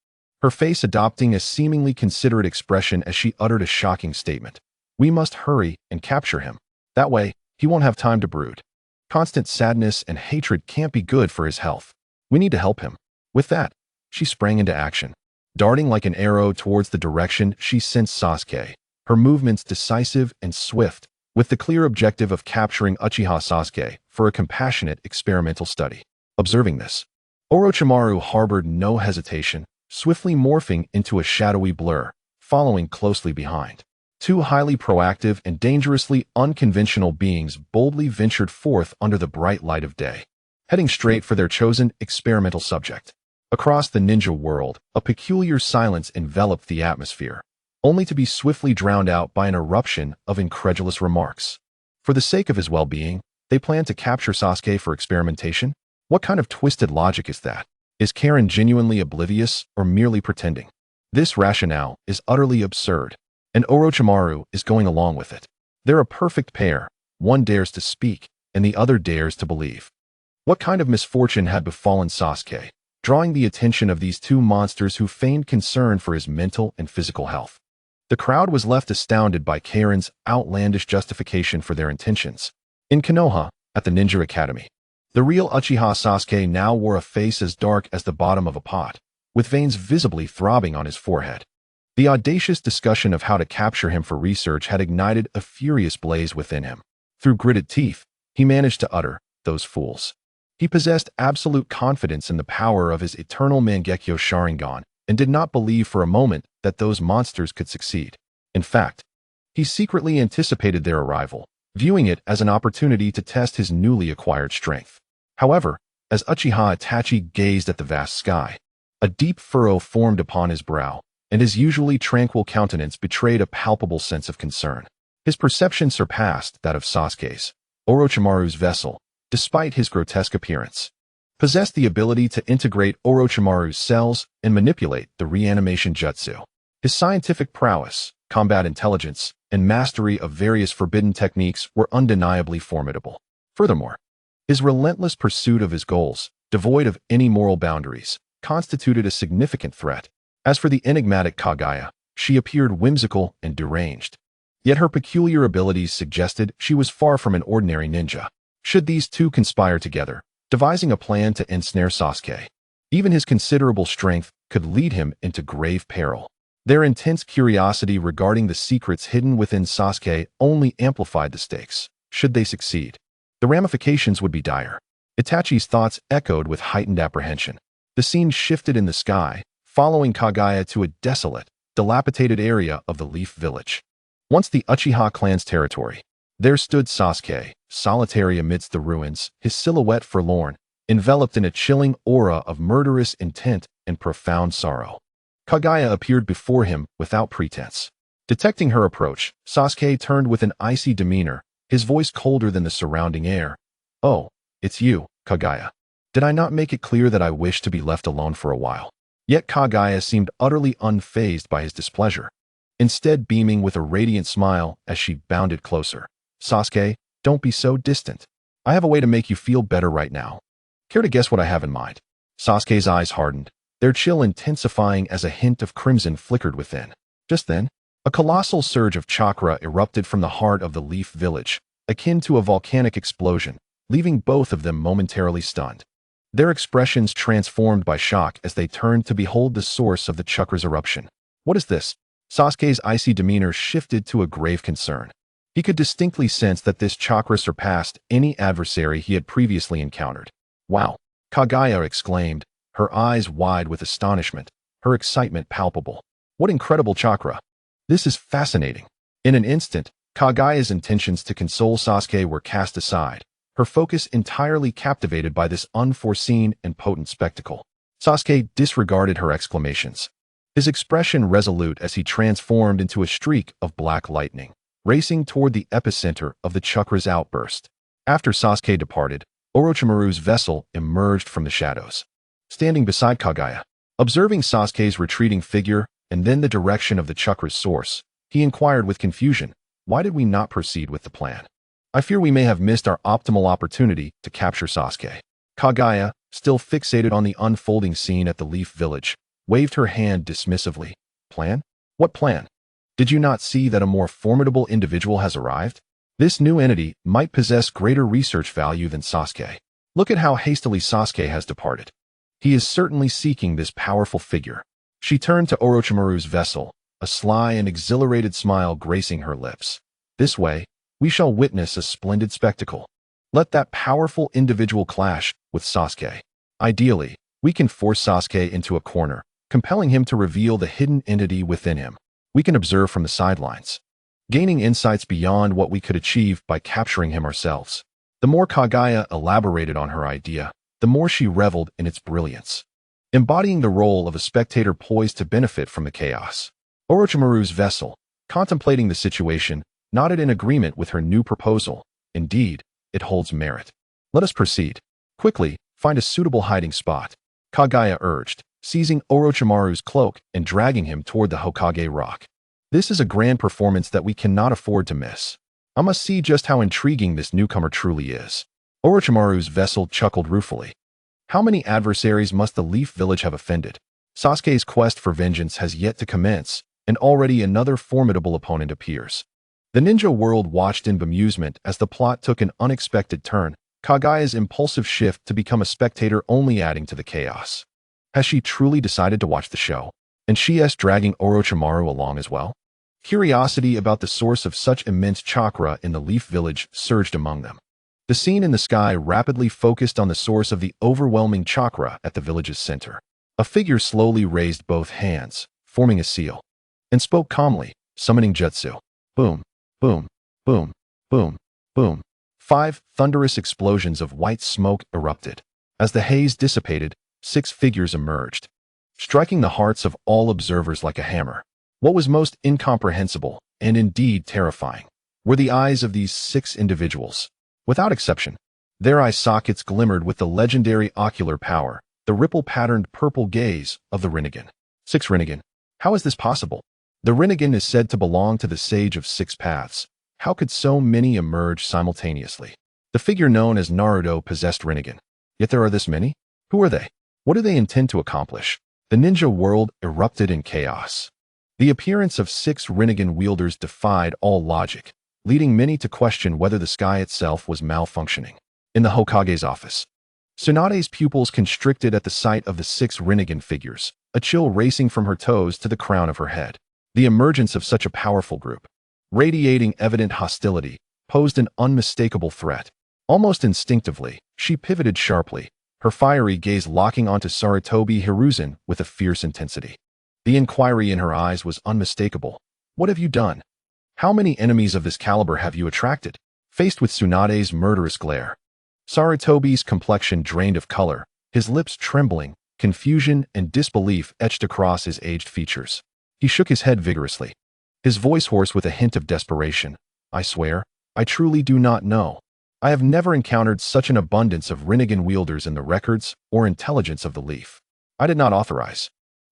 her face adopting a seemingly considerate expression as she uttered a shocking statement. We must hurry and capture him. That way, he won't have time to brood. Constant sadness and hatred can't be good for his health. We need to help him. With that, she sprang into action, darting like an arrow towards the direction she sensed Sasuke, her movements decisive and swift, with the clear objective of capturing Uchiha Sasuke for a compassionate experimental study. Observing this, Orochimaru harbored no hesitation, swiftly morphing into a shadowy blur, following closely behind. Two highly proactive and dangerously unconventional beings boldly ventured forth under the bright light of day, heading straight for their chosen experimental subject. Across the ninja world, a peculiar silence enveloped the atmosphere, only to be swiftly drowned out by an eruption of incredulous remarks. For the sake of his well-being, they plan to capture Sasuke for experimentation? What kind of twisted logic is that? Is Karen genuinely oblivious or merely pretending? This rationale is utterly absurd, and Orochimaru is going along with it. They're a perfect pair. One dares to speak, and the other dares to believe. What kind of misfortune had befallen Sasuke, drawing the attention of these two monsters who feigned concern for his mental and physical health? The crowd was left astounded by Karen's outlandish justification for their intentions. In Konoha, at the Ninja Academy, the real Uchiha Sasuke now wore a face as dark as the bottom of a pot, with veins visibly throbbing on his forehead. The audacious discussion of how to capture him for research had ignited a furious blaze within him. Through gritted teeth, he managed to utter, "Those fools." He possessed absolute confidence in the power of his eternal Mangekyo Sharingan and did not believe for a moment that those monsters could succeed. In fact, he secretly anticipated their arrival, viewing it as an opportunity to test his newly acquired strength. However, as Uchiha Itachi gazed at the vast sky, a deep furrow formed upon his brow, and his usually tranquil countenance betrayed a palpable sense of concern. His perception surpassed that of Sasuke's. Orochimaru's vessel, despite his grotesque appearance, possessed the ability to integrate Orochimaru's cells and manipulate the reanimation jutsu. His scientific prowess, combat intelligence, and mastery of various forbidden techniques were undeniably formidable. Furthermore, his relentless pursuit of his goals, devoid of any moral boundaries, constituted a significant threat. As for the enigmatic Kage, she appeared whimsical and deranged. Yet her peculiar abilities suggested she was far from an ordinary ninja. Should these two conspire together, devising a plan to ensnare Sasuke, even his considerable strength could lead him into grave peril. Their intense curiosity regarding the secrets hidden within Sasuke only amplified the stakes. Should they succeed, the ramifications would be dire. Itachi's thoughts echoed with heightened apprehension. The scene shifted in the sky, following Kage to a desolate, dilapidated area of the Leaf Village. Once the Uchiha clan's territory, there stood Sasuke, solitary amidst the ruins, his silhouette forlorn, enveloped in a chilling aura of murderous intent and profound sorrow. Kage appeared before him without pretense. Detecting her approach, Sasuke turned with an icy demeanor, his voice colder than the surrounding air. "Oh, it's you, Kage. Did I not make it clear that I wish to be left alone for a while?" Yet Kage seemed utterly unfazed by his displeasure, instead beaming with a radiant smile as she bounded closer. "Sasuke, don't be so distant. I have a way to make you feel better right now." Care to guess what I have in mind? Sasuke's eyes hardened, their chill intensifying as a hint of crimson flickered within. Just then, a colossal surge of chakra erupted from the heart of the Leaf Village, akin to a volcanic explosion, leaving both of them momentarily stunned. Their expressions transformed by shock as they turned to behold the source of the chakra's eruption. What is this? Sasuke's icy demeanor shifted to a grave concern. He could distinctly sense that this chakra surpassed any adversary he had previously encountered. Wow! Kage exclaimed, her eyes wide with astonishment, her excitement palpable. What incredible chakra! This is fascinating. In an instant, Kage's intentions to console Sasuke were cast aside, her focus entirely captivated by this unforeseen and potent spectacle. Sasuke disregarded her exclamations, his expression resolute as he transformed into a streak of black lightning, racing toward the epicenter of the chakra's outburst. After Sasuke departed, Orochimaru's vessel emerged from the shadows. Standing beside Kage, observing Sasuke's retreating figure and then the direction of the chakra's source, he inquired with confusion, "Why did we not proceed with the plan? I fear we may have missed our optimal opportunity to capture Sasuke." Kage, still fixated on the unfolding scene at the Leaf Village, waved her hand dismissively. "Plan? What plan? Did you not see that a more formidable individual has arrived? This new entity might possess greater research value than Sasuke. Look at how hastily Sasuke has departed. He is certainly seeking this powerful figure." She turned to Orochimaru's vessel, a sly and exhilarated smile gracing her lips. "This way, we shall witness a splendid spectacle. Let that powerful individual clash with Sasuke. Ideally, we can force Sasuke into a corner, compelling him to reveal the hidden entity within him. We can observe from the sidelines, gaining insights beyond what we could achieve by capturing him ourselves." The more Kage elaborated on her idea, the more she reveled in its brilliance, embodying the role of a spectator poised to benefit from the chaos. Orochimaru's vessel, contemplating the situation, nodded in agreement with her new proposal. "Indeed, it holds merit. Let us proceed. Quickly, find a suitable hiding spot," Kage urged, seizing Orochimaru's cloak and dragging him toward the Hokage rock. "This is a grand performance that we cannot afford to miss. I must see just how intriguing this newcomer truly is." Orochimaru's vessel chuckled ruefully. How many adversaries must the Leaf Village have offended? Sasuke's quest for vengeance has yet to commence, and already another formidable opponent appears. The ninja world watched in bemusement as the plot took an unexpected turn, Kage's impulsive shift to become a spectator only adding to the chaos. Has she truly decided to watch the show? And she's dragging Orochimaru along as well? Curiosity about the source of such immense chakra in the Leaf Village surged among them. The scene in the sky rapidly focused on the source of the overwhelming chakra at the village's center. A figure slowly raised both hands, forming a seal, and spoke calmly, summoning jutsu. Boom, boom, boom, boom, boom. 5 thunderous explosions of white smoke erupted. As the haze dissipated, 6 figures emerged, striking the hearts of all observers like a hammer. What was most incomprehensible, and indeed terrifying, were the eyes of these 6 individuals. Without exception, their eye sockets glimmered with the legendary ocular power, the ripple-patterned purple gaze of the Renegade. 6 Renegade. How is this possible? The Renegade is said to belong to the Sage of 6 Paths. How could so many emerge simultaneously? The figure known as Naruto possessed Renegade. Yet there are this many? Who are they? What do they intend to accomplish? The ninja world erupted in chaos. The appearance of 6 Renegade wielders defied all logic, leading many to question whether the sky itself was malfunctioning. In the Hokage's office, Tsunade's pupils constricted at the sight of the 6 Renegade figures, a chill racing from her toes to the crown of her head. The emergence of such a powerful group, radiating evident hostility, posed an unmistakable threat. Almost instinctively, she pivoted sharply, her fiery gaze locking onto Sarutobi Hiruzen with a fierce intensity. The inquiry in her eyes was unmistakable. "What have you done? How many enemies of this caliber have you attracted?" Faced with Tsunade's murderous glare, Sarutobi's complexion drained of color, his lips trembling, confusion and disbelief etched across his aged features. He shook his head vigorously, his voice hoarse with a hint of desperation. "I swear, I truly do not know. I have never encountered such an abundance of Renegade wielders in the records or intelligence of the Leaf. I did not authorize,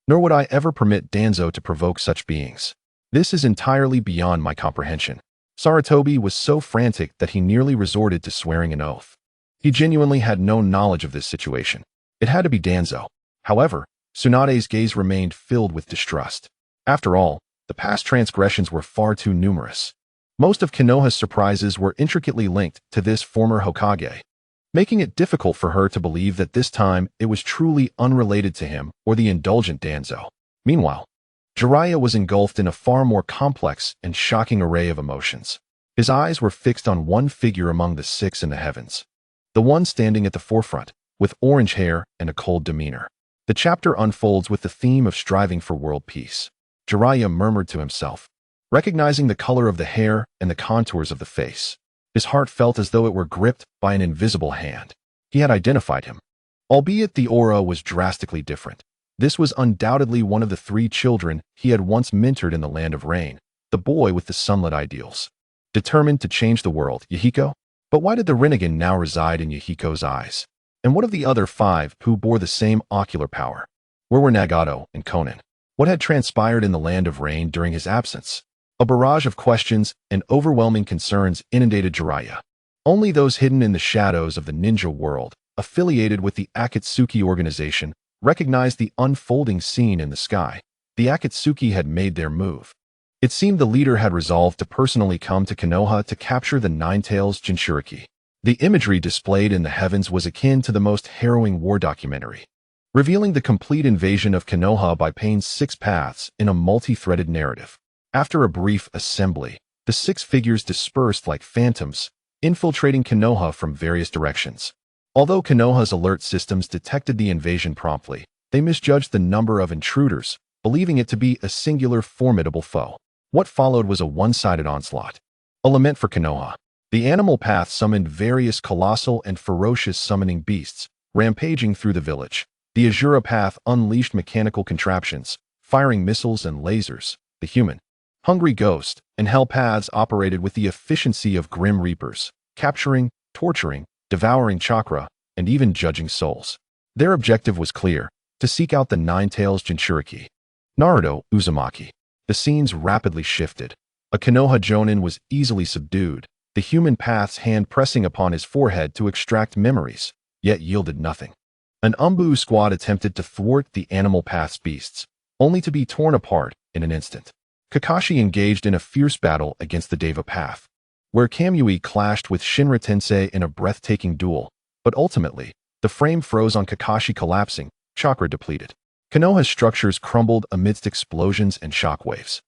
nor would I ever permit Danzo to provoke such beings. This is entirely beyond my comprehension." Sarutobi was so frantic that he nearly resorted to swearing an oath. He genuinely had no knowledge of this situation. It had to be Danzo. However, Tsunade's gaze remained filled with distrust. After all, the past transgressions were far too numerous. Most of Konoha's surprises were intricately linked to this former Hokage, making it difficult for her to believe that this time it was truly unrelated to him or the indulgent Danzo. Meanwhile, Jiraiya was engulfed in a far more complex and shocking array of emotions. His eyes were fixed on one figure among the six in the heavens, the one standing at the forefront, with orange hair and a cold demeanor. The chapter unfolds with the theme of striving for world peace. Jiraiya murmured to himself, recognizing the color of the hair and the contours of the face. His heart felt as though it were gripped by an invisible hand. He had identified him. Albeit the aura was drastically different. This was undoubtedly one of the three children he had once mentored in the Land of Rain, the boy with the sunlit ideals. Determined to change the world, Yahiko? But why did the renegade now reside in Yahiko's eyes? And what of the other five who bore the same ocular power? Where were Nagato and Conan? What had transpired in the Land of Rain during his absence? A barrage of questions and overwhelming concerns inundated Jiraiya. Only those hidden in the shadows of the ninja world, affiliated with the Akatsuki organization, recognized the unfolding scene in the sky. The Akatsuki had made their move. It seemed the leader had resolved to personally come to Konoha to capture the Nine-Tails Jinchuriki. The imagery displayed in the heavens was akin to the most harrowing war documentary, revealing the complete invasion of Konoha by Payne's six paths in a multi-threaded narrative. After a brief assembly, the six figures dispersed like phantoms, infiltrating Konoha from various directions. Although Konoha's alert systems detected the invasion promptly, they misjudged the number of intruders, believing it to be a singular formidable foe. What followed was a one-sided onslaught. A lament for Konoha. The animal path summoned various colossal and ferocious summoning beasts, rampaging through the village. The Azura path unleashed mechanical contraptions, firing missiles and lasers. The human, hungry ghost, and hell paths operated with the efficiency of grim reapers, capturing, torturing, devouring chakra, and even judging souls. Their objective was clear: to seek out the Nine-Tails Jinchuriki. Naruto, Uzumaki. The scenes rapidly shifted. A Konoha Jonin was easily subdued, the human path's hand pressing upon his forehead to extract memories, yet yielded nothing. An Umbu squad attempted to thwart the animal path's beasts, only to be torn apart in an instant. Kakashi engaged in a fierce battle against the Deva path, where Kamui clashed with Shinra Tensei in a breathtaking duel, but ultimately, the frame froze on Kakashi collapsing, chakra depleted. Konoha's structures crumbled amidst explosions and shockwaves.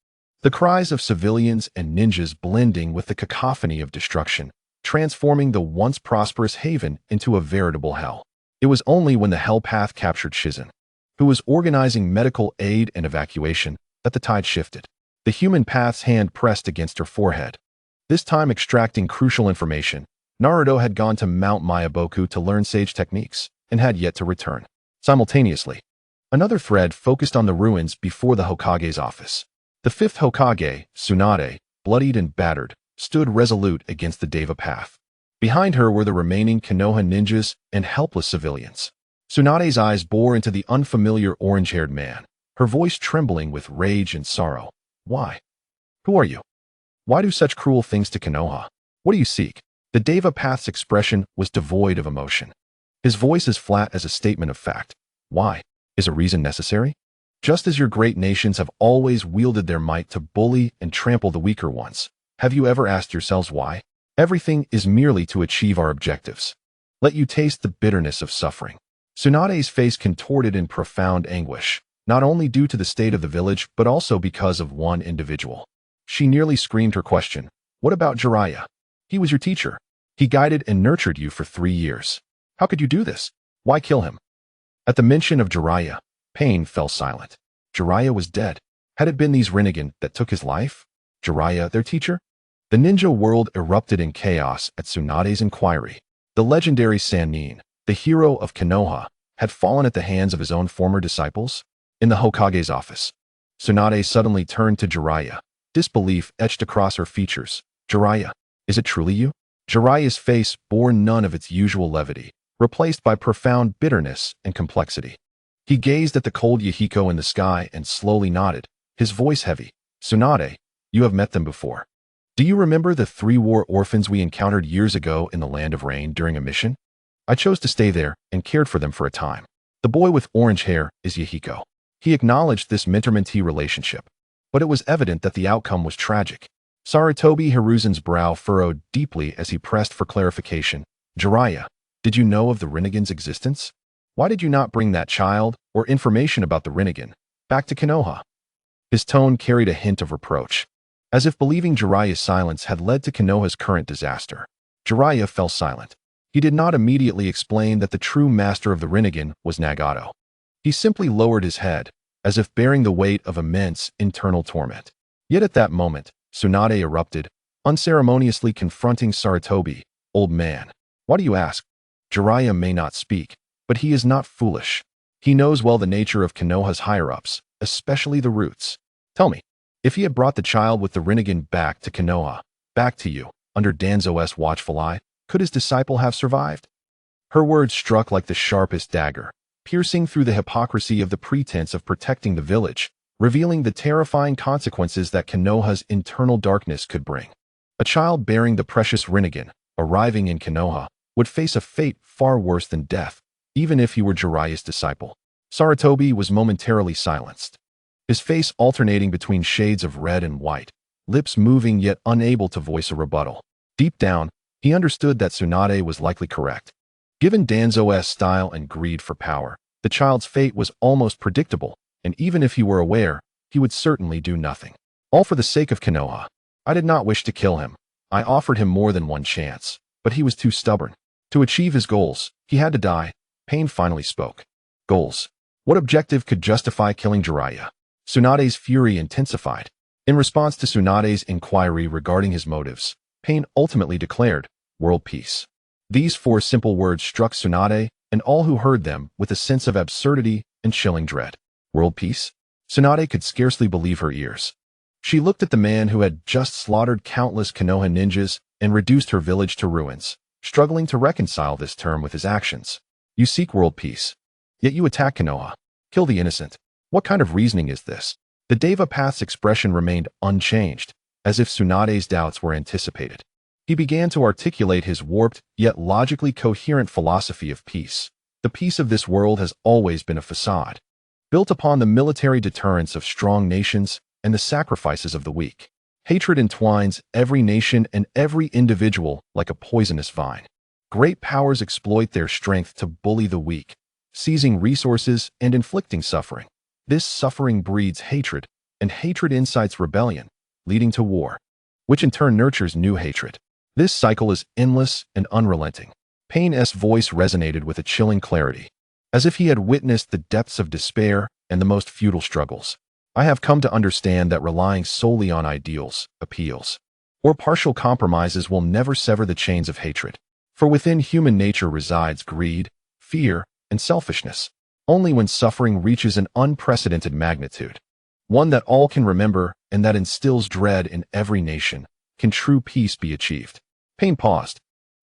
The cries of civilians and ninjas blending with the cacophony of destruction, transforming the once prosperous haven into a veritable hell. It was only when the Hell Path captured Shizen, who was organizing medical aid and evacuation, that the tide shifted. The human path's hand pressed against her forehead, this time extracting crucial information. Naruto had gone to Mount Mayaboku to learn sage techniques, and had yet to return. Simultaneously, another thread focused on the ruins before the Hokage's office. The fifth Hokage, Tsunade, bloodied and battered, stood resolute against the Deva path. Behind her were the remaining Konoha ninjas and helpless civilians. Tsunade's eyes bore into the unfamiliar orange-haired man, her voice trembling with rage and sorrow. Why? Who are you? Why do such cruel things to Konoha? What do you seek? The Deva path's expression was devoid of emotion. His voice as flat as a statement of fact. Why? Is a reason necessary? Just as your great nations have always wielded their might to bully and trample the weaker ones, have you ever asked yourselves why? Everything is merely to achieve our objectives. Let you taste the bitterness of suffering. Tsunade's face contorted in profound anguish, not only due to the state of the village but also because of one individual. She nearly screamed her question. What about Jiraiya? He was your teacher. He guided and nurtured you for 3 years. How could you do this? Why kill him? At the mention of Jiraiya, Payne fell silent. Jiraiya was dead. Had it been these renegade that took his life? Jiraiya, their teacher? The ninja world erupted in chaos at Tsunade's inquiry. The legendary Sannin, the hero of Konoha, had fallen at the hands of his own former disciples. In the Hokage's office, Tsunade suddenly turned to Jiraiya. Disbelief etched across her features. Jiraiya, is it truly you? Jiraiya's face bore none of its usual levity, replaced by profound bitterness and complexity. He gazed at the cold Yahiko in the sky and slowly nodded, his voice heavy. Tsunade, you have met them before. Do you remember the 3 war orphans we encountered years ago in the Land of Rain during a mission? I chose to stay there and cared for them for a time. The boy with orange hair is Yahiko. He acknowledged this mentor-mentee relationship, but it was evident that the outcome was tragic. Sarutobi Hiruzen's brow furrowed deeply as he pressed for clarification. Jiraiya, did you know of the Renegade's existence? Why did you not bring that child, or information about the Renegade, back to Konoha? His tone carried a hint of reproach, as if believing Jiraiya's silence had led to Konoha's current disaster. Jiraiya fell silent. He did not immediately explain that the true master of the Renegade was Nagato. He simply lowered his head, as if bearing the weight of immense internal torment. Yet at that moment, Tsunade erupted, unceremoniously confronting Sarutobi. Old man, why do you ask? Jiraiya may not speak, but he is not foolish. He knows well the nature of Konoha's higher-ups, especially the roots. Tell me, if he had brought the child with the Renegade back to Konoha, back to you, under Danzo's watchful eye, could his disciple have survived? Her words struck like the sharpest dagger, piercing through the hypocrisy of the pretense of protecting the village, revealing the terrifying consequences that Konoha's internal darkness could bring. A child bearing the precious Renegade, arriving in Konoha, would face a fate far worse than death, even if he were Jiraiya's disciple. Sarutobi was momentarily silenced, his face alternating between shades of red and white, lips moving yet unable to voice a rebuttal. Deep down, he understood that Tsunade was likely correct. Given Danzo's style and greed for power, the child's fate was almost predictable, and even if he were aware, he would certainly do nothing. All for the sake of Konoha. I did not wish to kill him. I offered him more than one chance, but he was too stubborn. To achieve his goals, he had to die. Payne finally spoke. Goals. What objective could justify killing Jiraiya? Tsunade's fury intensified. In response to Tsunade's inquiry regarding his motives, Payne ultimately declared, world peace. These four simple words struck Tsunade and all who heard them with a sense of absurdity and chilling dread. World peace? Tsunade could scarcely believe her ears. She looked at the man who had just slaughtered countless Konoha ninjas and reduced her village to ruins, struggling to reconcile this term with his actions. You seek world peace, yet you attack Konoha. Kill the innocent. What kind of reasoning is this? The Deva Path's expression remained unchanged, as if Tsunade's doubts were anticipated. He began to articulate his warped, yet logically coherent philosophy of peace. The peace of this world has always been a facade, built upon the military deterrence of strong nations and the sacrifices of the weak. Hatred entwines every nation and every individual like a poisonous vine. Great powers exploit their strength to bully the weak, seizing resources and inflicting suffering. This suffering breeds hatred, and hatred incites rebellion, leading to war, which in turn nurtures new hatred. This cycle is endless and unrelenting. Payne's voice resonated with a chilling clarity, as if he had witnessed the depths of despair and the most futile struggles. I have come to understand that relying solely on ideals, appeals, or partial compromises will never sever the chains of hatred. For within human nature resides greed, fear, and selfishness. Only when suffering reaches an unprecedented magnitude, one that all can remember and that instills dread in every nation, can true peace be achieved. Payne paused,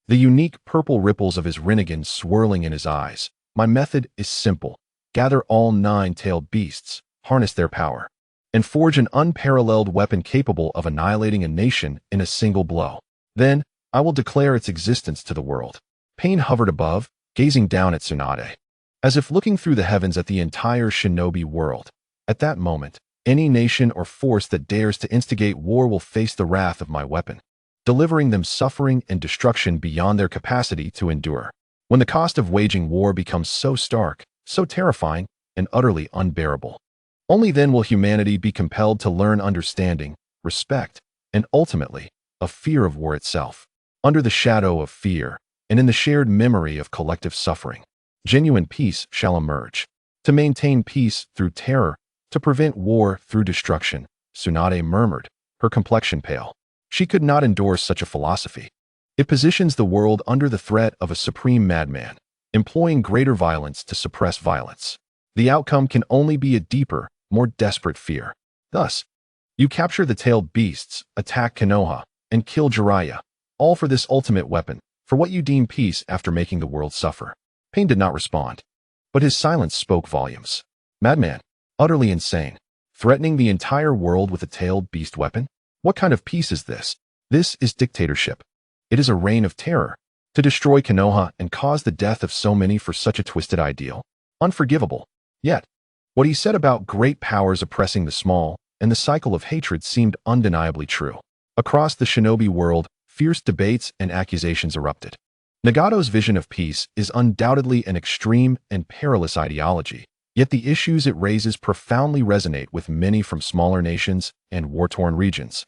the unique purple ripples of his Renegade swirling in his eyes. My method is simple. Gather all 9-tailed beasts, harness their power, and forge an unparalleled weapon capable of annihilating a nation in a single blow. Then, I will declare its existence to the world. Payne hovered above, gazing down at Tsunade, as if looking through the heavens at the entire Shinobi world. At that moment, any nation or force that dares to instigate war will face the wrath of my weapon, delivering them suffering and destruction beyond their capacity to endure. When the cost of waging war becomes so stark, so terrifying, and utterly unbearable, only then will humanity be compelled to learn understanding, respect, and ultimately, a fear of war itself. Under the shadow of fear, and in the shared memory of collective suffering, genuine peace shall emerge. To maintain peace through terror, to prevent war through destruction, Tsunade murmured, her complexion pale. She could not endorse such a philosophy. It positions the world under the threat of a supreme madman, employing greater violence to suppress violence. The outcome can only be a deeper, more desperate fear. Thus, you capture the tailed beasts, attack Konoha, and kill Jiraiya, all for this ultimate weapon, for what you deem peace after making the world suffer. Payne did not respond, but his silence spoke volumes. Madman, utterly insane, threatening the entire world with a tailed beast weapon? What kind of peace is this? This is dictatorship. It is a reign of terror. To destroy Konoha and cause the death of so many for such a twisted ideal? Unforgivable. Yet, what he said about great powers oppressing the small and the cycle of hatred seemed undeniably true. Across the shinobi world, fierce debates and accusations erupted. Nagato's vision of peace is undoubtedly an extreme and perilous ideology, yet the issues it raises profoundly resonate with many from smaller nations and war-torn regions,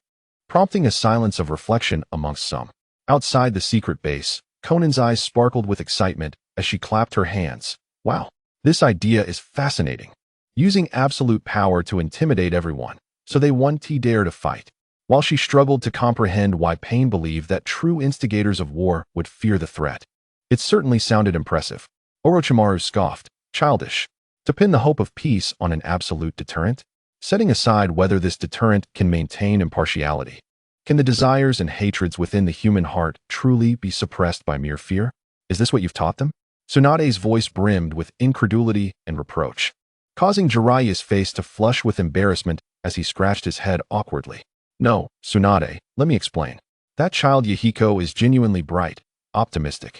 prompting a silence of reflection amongst some. Outside the secret base, Conan's eyes sparkled with excitement as she clapped her hands. Wow, this idea is fascinating. Using absolute power to intimidate everyone, so they won't dare to fight. While she struggled to comprehend why Payne believed that true instigators of war would fear the threat. It certainly sounded impressive. Orochimaru scoffed, childish. To pin the hope of peace on an absolute deterrent? Setting aside whether this deterrent can maintain impartiality. Can the desires and hatreds within the human heart truly be suppressed by mere fear? Is this what you've taught them? Tsunade's voice brimmed with incredulity and reproach, causing Jiraiya's face to flush with embarrassment as he scratched his head awkwardly. No, Tsunade, let me explain. That child Yahiko is genuinely bright, optimistic,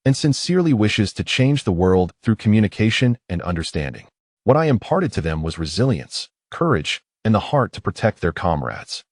and sincerely wishes to change the world through communication and understanding. What I imparted to them was resilience, courage, and the heart to protect their comrades.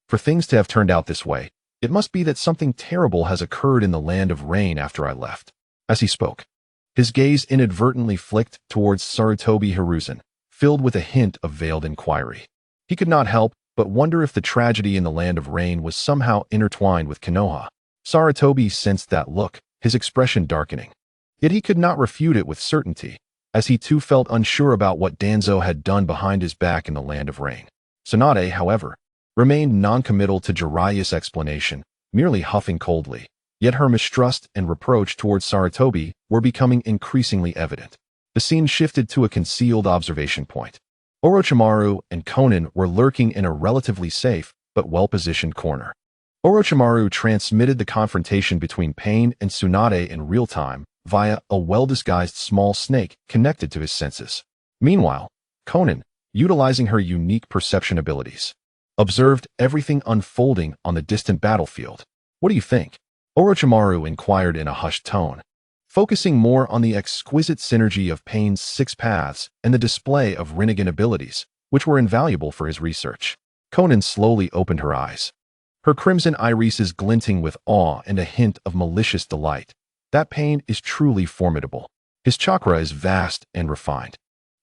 For things to have turned out this way, it must be that something terrible has occurred in the land of rain after I left. As he spoke, his gaze inadvertently flicked towards Sarutobi Hiruzen, filled with a hint of veiled inquiry. He could not help but wonder if the tragedy in the land of rain was somehow intertwined with Konoha. Sarutobi sensed that look, his expression darkening. Yet he could not refute it with certainty, as he too felt unsure about what Danzo had done behind his back in the land of rain. Tsunade, however, remained non-committal to Jiraiya's explanation, merely huffing coldly. Yet her mistrust and reproach towards Sarutobi were becoming increasingly evident. The scene shifted to a concealed observation point. Orochimaru and Conan were lurking in a relatively safe but well-positioned corner. Orochimaru transmitted the confrontation between Payne and Tsunade in real time via a well-disguised small snake connected to his senses. Meanwhile, Conan, utilizing her unique perception abilities, observed everything unfolding on the distant battlefield. What do you think? Orochimaru inquired in a hushed tone, focusing more on the exquisite synergy of Payne's 6 paths and the display of Renegade abilities, which were invaluable for his research. Conan slowly opened her eyes, her crimson irises glinting with awe and a hint of malicious delight. That Payne is truly formidable. His chakra is vast and refined.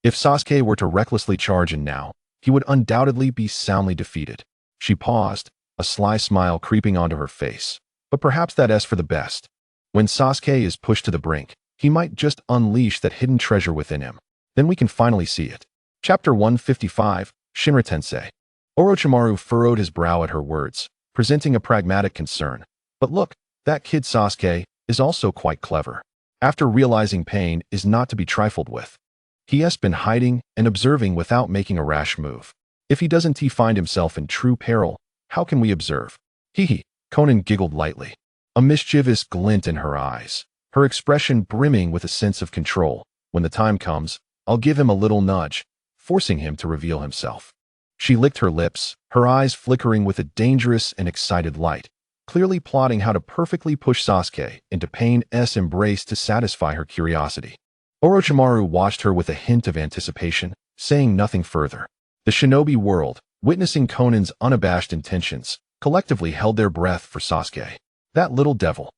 If Sasuke were to recklessly charge in now, he would undoubtedly be soundly defeated. She paused, a sly smile creeping onto her face. But perhaps that's for the best. When Sasuke is pushed to the brink, he might just unleash that hidden treasure within him. Then we can finally see it. Chapter 155, Shinra Tensei. Orochimaru furrowed his brow at her words, presenting a pragmatic concern. But look, that kid Sasuke is also quite clever. After realizing Payne is not to be trifled with, he has been hiding and observing without making a rash move. If he doesn't find himself in true peril, how can we observe? Hee. Conan giggled lightly, a mischievous glint in her eyes, her expression brimming with a sense of control. When the time comes, I'll give him a little nudge, forcing him to reveal himself. She licked her lips, her eyes flickering with a dangerous and excited light, clearly plotting how to perfectly push Sasuke into Payne's embrace to satisfy her curiosity. Orochimaru watched her with a hint of anticipation, saying nothing further. The shinobi world, witnessing Conan's unabashed intentions, collectively held their breath for Sasuke. That little devil.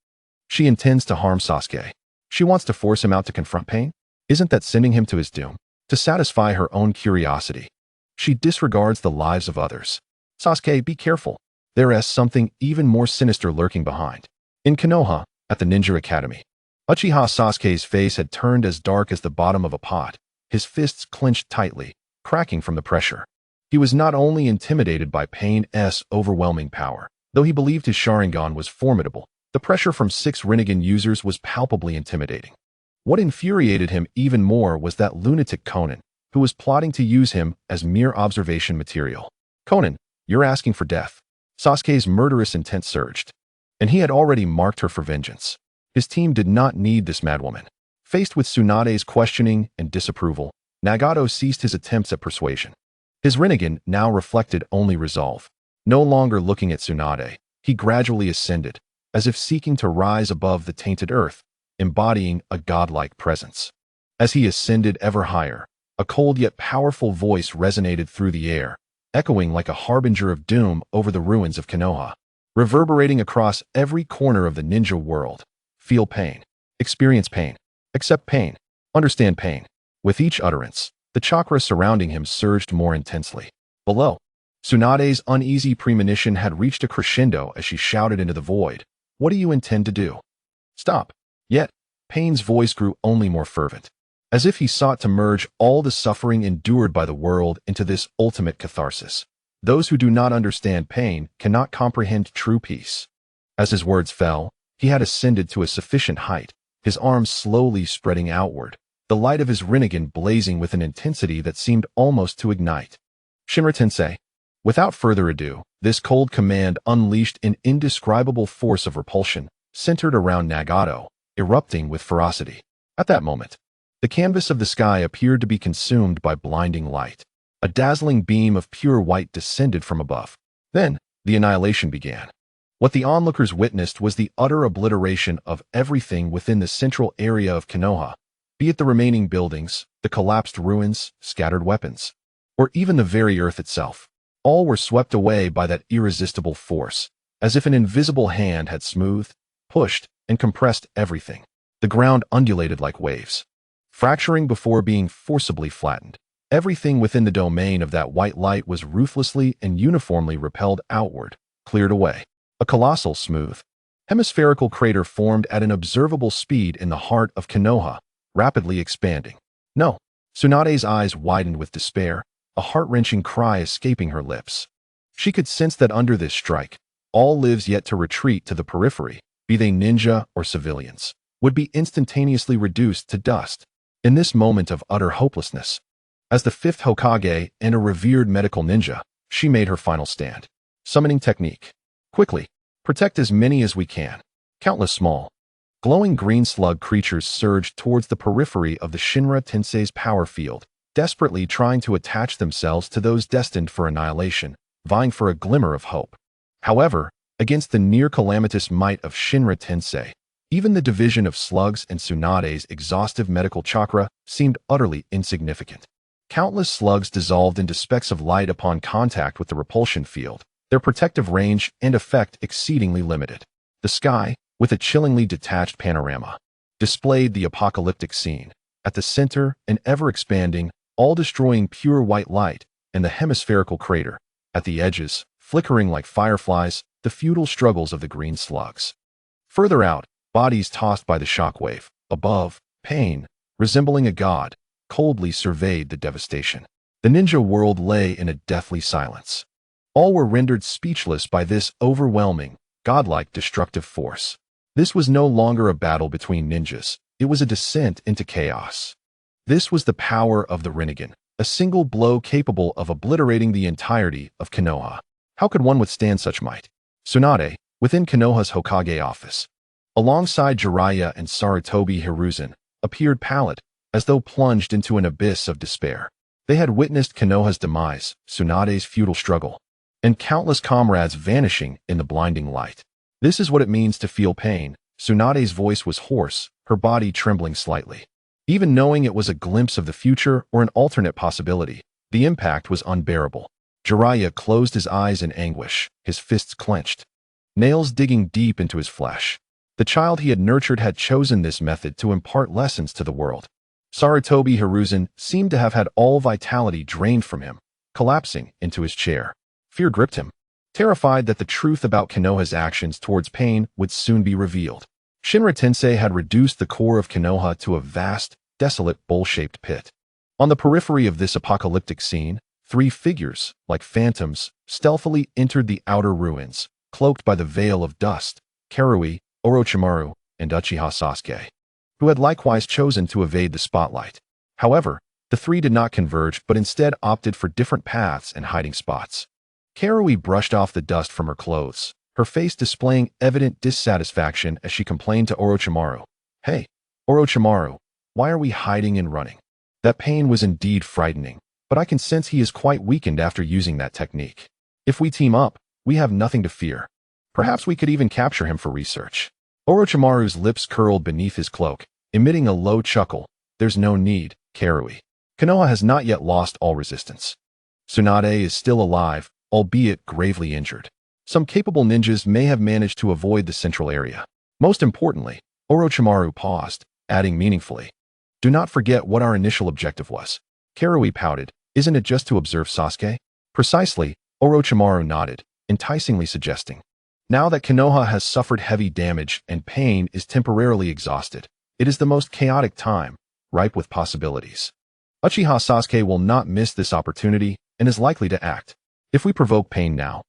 She intends to harm Sasuke. She wants to force him out to confront Payne? Isn't that sending him to his doom? To satisfy her own curiosity, she disregards the lives of others. Sasuke, be careful. There is something even more sinister lurking behind. In Konoha, at the Ninja Academy, Uchiha Sasuke's face had turned as dark as the bottom of a pot, his fists clenched tightly, cracking from the pressure. He was not only intimidated by Payne's overwhelming power, though he believed his Sharingan was formidable, the pressure from 6 Rinnegan users was palpably intimidating. What infuriated him even more was that lunatic Conan, who was plotting to use him as mere observation material. Conan, you're asking for death. Sasuke's murderous intent surged, and he had already marked her for vengeance. His team did not need this madwoman. Faced with Tsunade's questioning and disapproval, Nagato ceased his attempts at persuasion. His Rinnegan now reflected only resolve. No longer looking at Tsunade, he gradually ascended, as if seeking to rise above the tainted earth, embodying a godlike presence. As he ascended ever higher, a cold yet powerful voice resonated through the air, echoing like a harbinger of doom over the ruins of Konoha, reverberating across every corner of the ninja world. Feel pain. Experience pain. Accept pain. Understand pain. With each utterance, the chakra surrounding him surged more intensely. Below, Tsunade's uneasy premonition had reached a crescendo as she shouted into the void, "What do you intend to do?" "Stop." Yet, Payne's voice grew only more fervent, as if he sought to merge all the suffering endured by the world into this ultimate catharsis. Those who do not understand pain cannot comprehend true peace. As his words fell, he had ascended to a sufficient height, his arms slowly spreading outward, the light of his Rinnegan blazing with an intensity that seemed almost to ignite. "Shinra Tensei." Without further ado, this cold command unleashed an indescribable force of repulsion, centered around Nagato, erupting with ferocity. At that moment, the canvas of the sky appeared to be consumed by blinding light. A dazzling beam of pure white descended from above. Then, the annihilation began. What the onlookers witnessed was the utter obliteration of everything within the central area of Konoha, be it the remaining buildings, the collapsed ruins, scattered weapons, or even the very earth itself. All were swept away by that irresistible force, as if an invisible hand had smoothed, pushed, and compressed everything. The ground undulated like waves, fracturing before being forcibly flattened. Everything within the domain of that white light was ruthlessly and uniformly repelled outward, cleared away. A colossal, smooth, hemispherical crater formed at an observable speed in the heart of Konoha, rapidly expanding. "No." Tsunade's eyes widened with despair, a heart-wrenching cry escaping her lips. She could sense that under this strike, all lives yet to retreat to the periphery, be they ninja or civilians, would be instantaneously reduced to dust. In this moment of utter hopelessness, as the fifth Hokage and a revered medical ninja, she made her final stand. Summoning technique. Quickly, protect as many as we can. Countless small, glowing green slug creatures surged towards the periphery of the Shinra Tensei's power field, desperately trying to attach themselves to those destined for annihilation, vying for a glimmer of hope. However, against the near-calamitous might of Shinra Tensei, even the division of slugs and Tsunade's exhaustive medical chakra seemed utterly insignificant. Countless slugs dissolved into specks of light upon contact with the repulsion field, their protective range and effect exceedingly limited. The sky, with a chillingly detached panorama, displayed the apocalyptic scene. At the center, an ever-expanding, all-destroying pure white light, and the hemispherical crater. At the edges, flickering like fireflies, the futile struggles of the green slugs. Further out, bodies tossed by the shockwave. Above, Payne, resembling a god, coldly surveyed the devastation. The ninja world lay in a deathly silence. All were rendered speechless by this overwhelming, godlike destructive force. This was no longer a battle between ninjas. It was a descent into chaos. This was the power of the Rinnegan, a single blow capable of obliterating the entirety of Konoha. How could one withstand such might? Tsunade, within Konoha's Hokage office, alongside Jiraiya and Sarutobi Hiruzen, appeared pallid, as though plunged into an abyss of despair. They had witnessed Konoha's demise, Tsunade's futile struggle, and countless comrades vanishing in the blinding light. This is what it means to feel pain. Tsunade's voice was hoarse, her body trembling slightly. Even knowing it was a glimpse of the future or an alternate possibility, the impact was unbearable. Jiraiya closed his eyes in anguish, his fists clenched, nails digging deep into his flesh. The child he had nurtured had chosen this method to impart lessons to the world. Sarutobi Hiruzen seemed to have had all vitality drained from him, collapsing into his chair. Fear gripped him, terrified that the truth about Konoha's actions towards Payne would soon be revealed. Shinra Tensei had reduced the core of Konoha to a vast, desolate bowl-shaped pit. On the periphery of this apocalyptic scene, three figures, like phantoms, stealthily entered the outer ruins, cloaked by the veil of dust: Karui, Orochimaru, and Uchiha Sasuke, who had likewise chosen to evade the spotlight. However, the three did not converge but instead opted for different paths and hiding spots. Karui brushed off the dust from her clothes, her face displaying evident dissatisfaction as she complained to Orochimaru. "Hey, Orochimaru, why are we hiding and running?" That pain was indeed frightening, but I can sense he is quite weakened after using that technique. If we team up, we have nothing to fear. Perhaps we could even capture him for research. Orochimaru's lips curled beneath his cloak, emitting a low chuckle. There's no need, Karui. Konoha has not yet lost all resistance. Tsunade is still alive, albeit gravely injured. Some capable ninjas may have managed to avoid the central area. Most importantly, Orochimaru paused, adding meaningfully, "Do not forget what our initial objective was." Karui pouted, "Isn't it just to observe Sasuke?" "Precisely," Orochimaru nodded, enticingly suggesting. Now that Konoha has suffered heavy damage and Payne is temporarily exhausted, it is the most chaotic time, ripe with possibilities. Uchiha Sasuke will not miss this opportunity and is likely to act. If we provoke Payne now,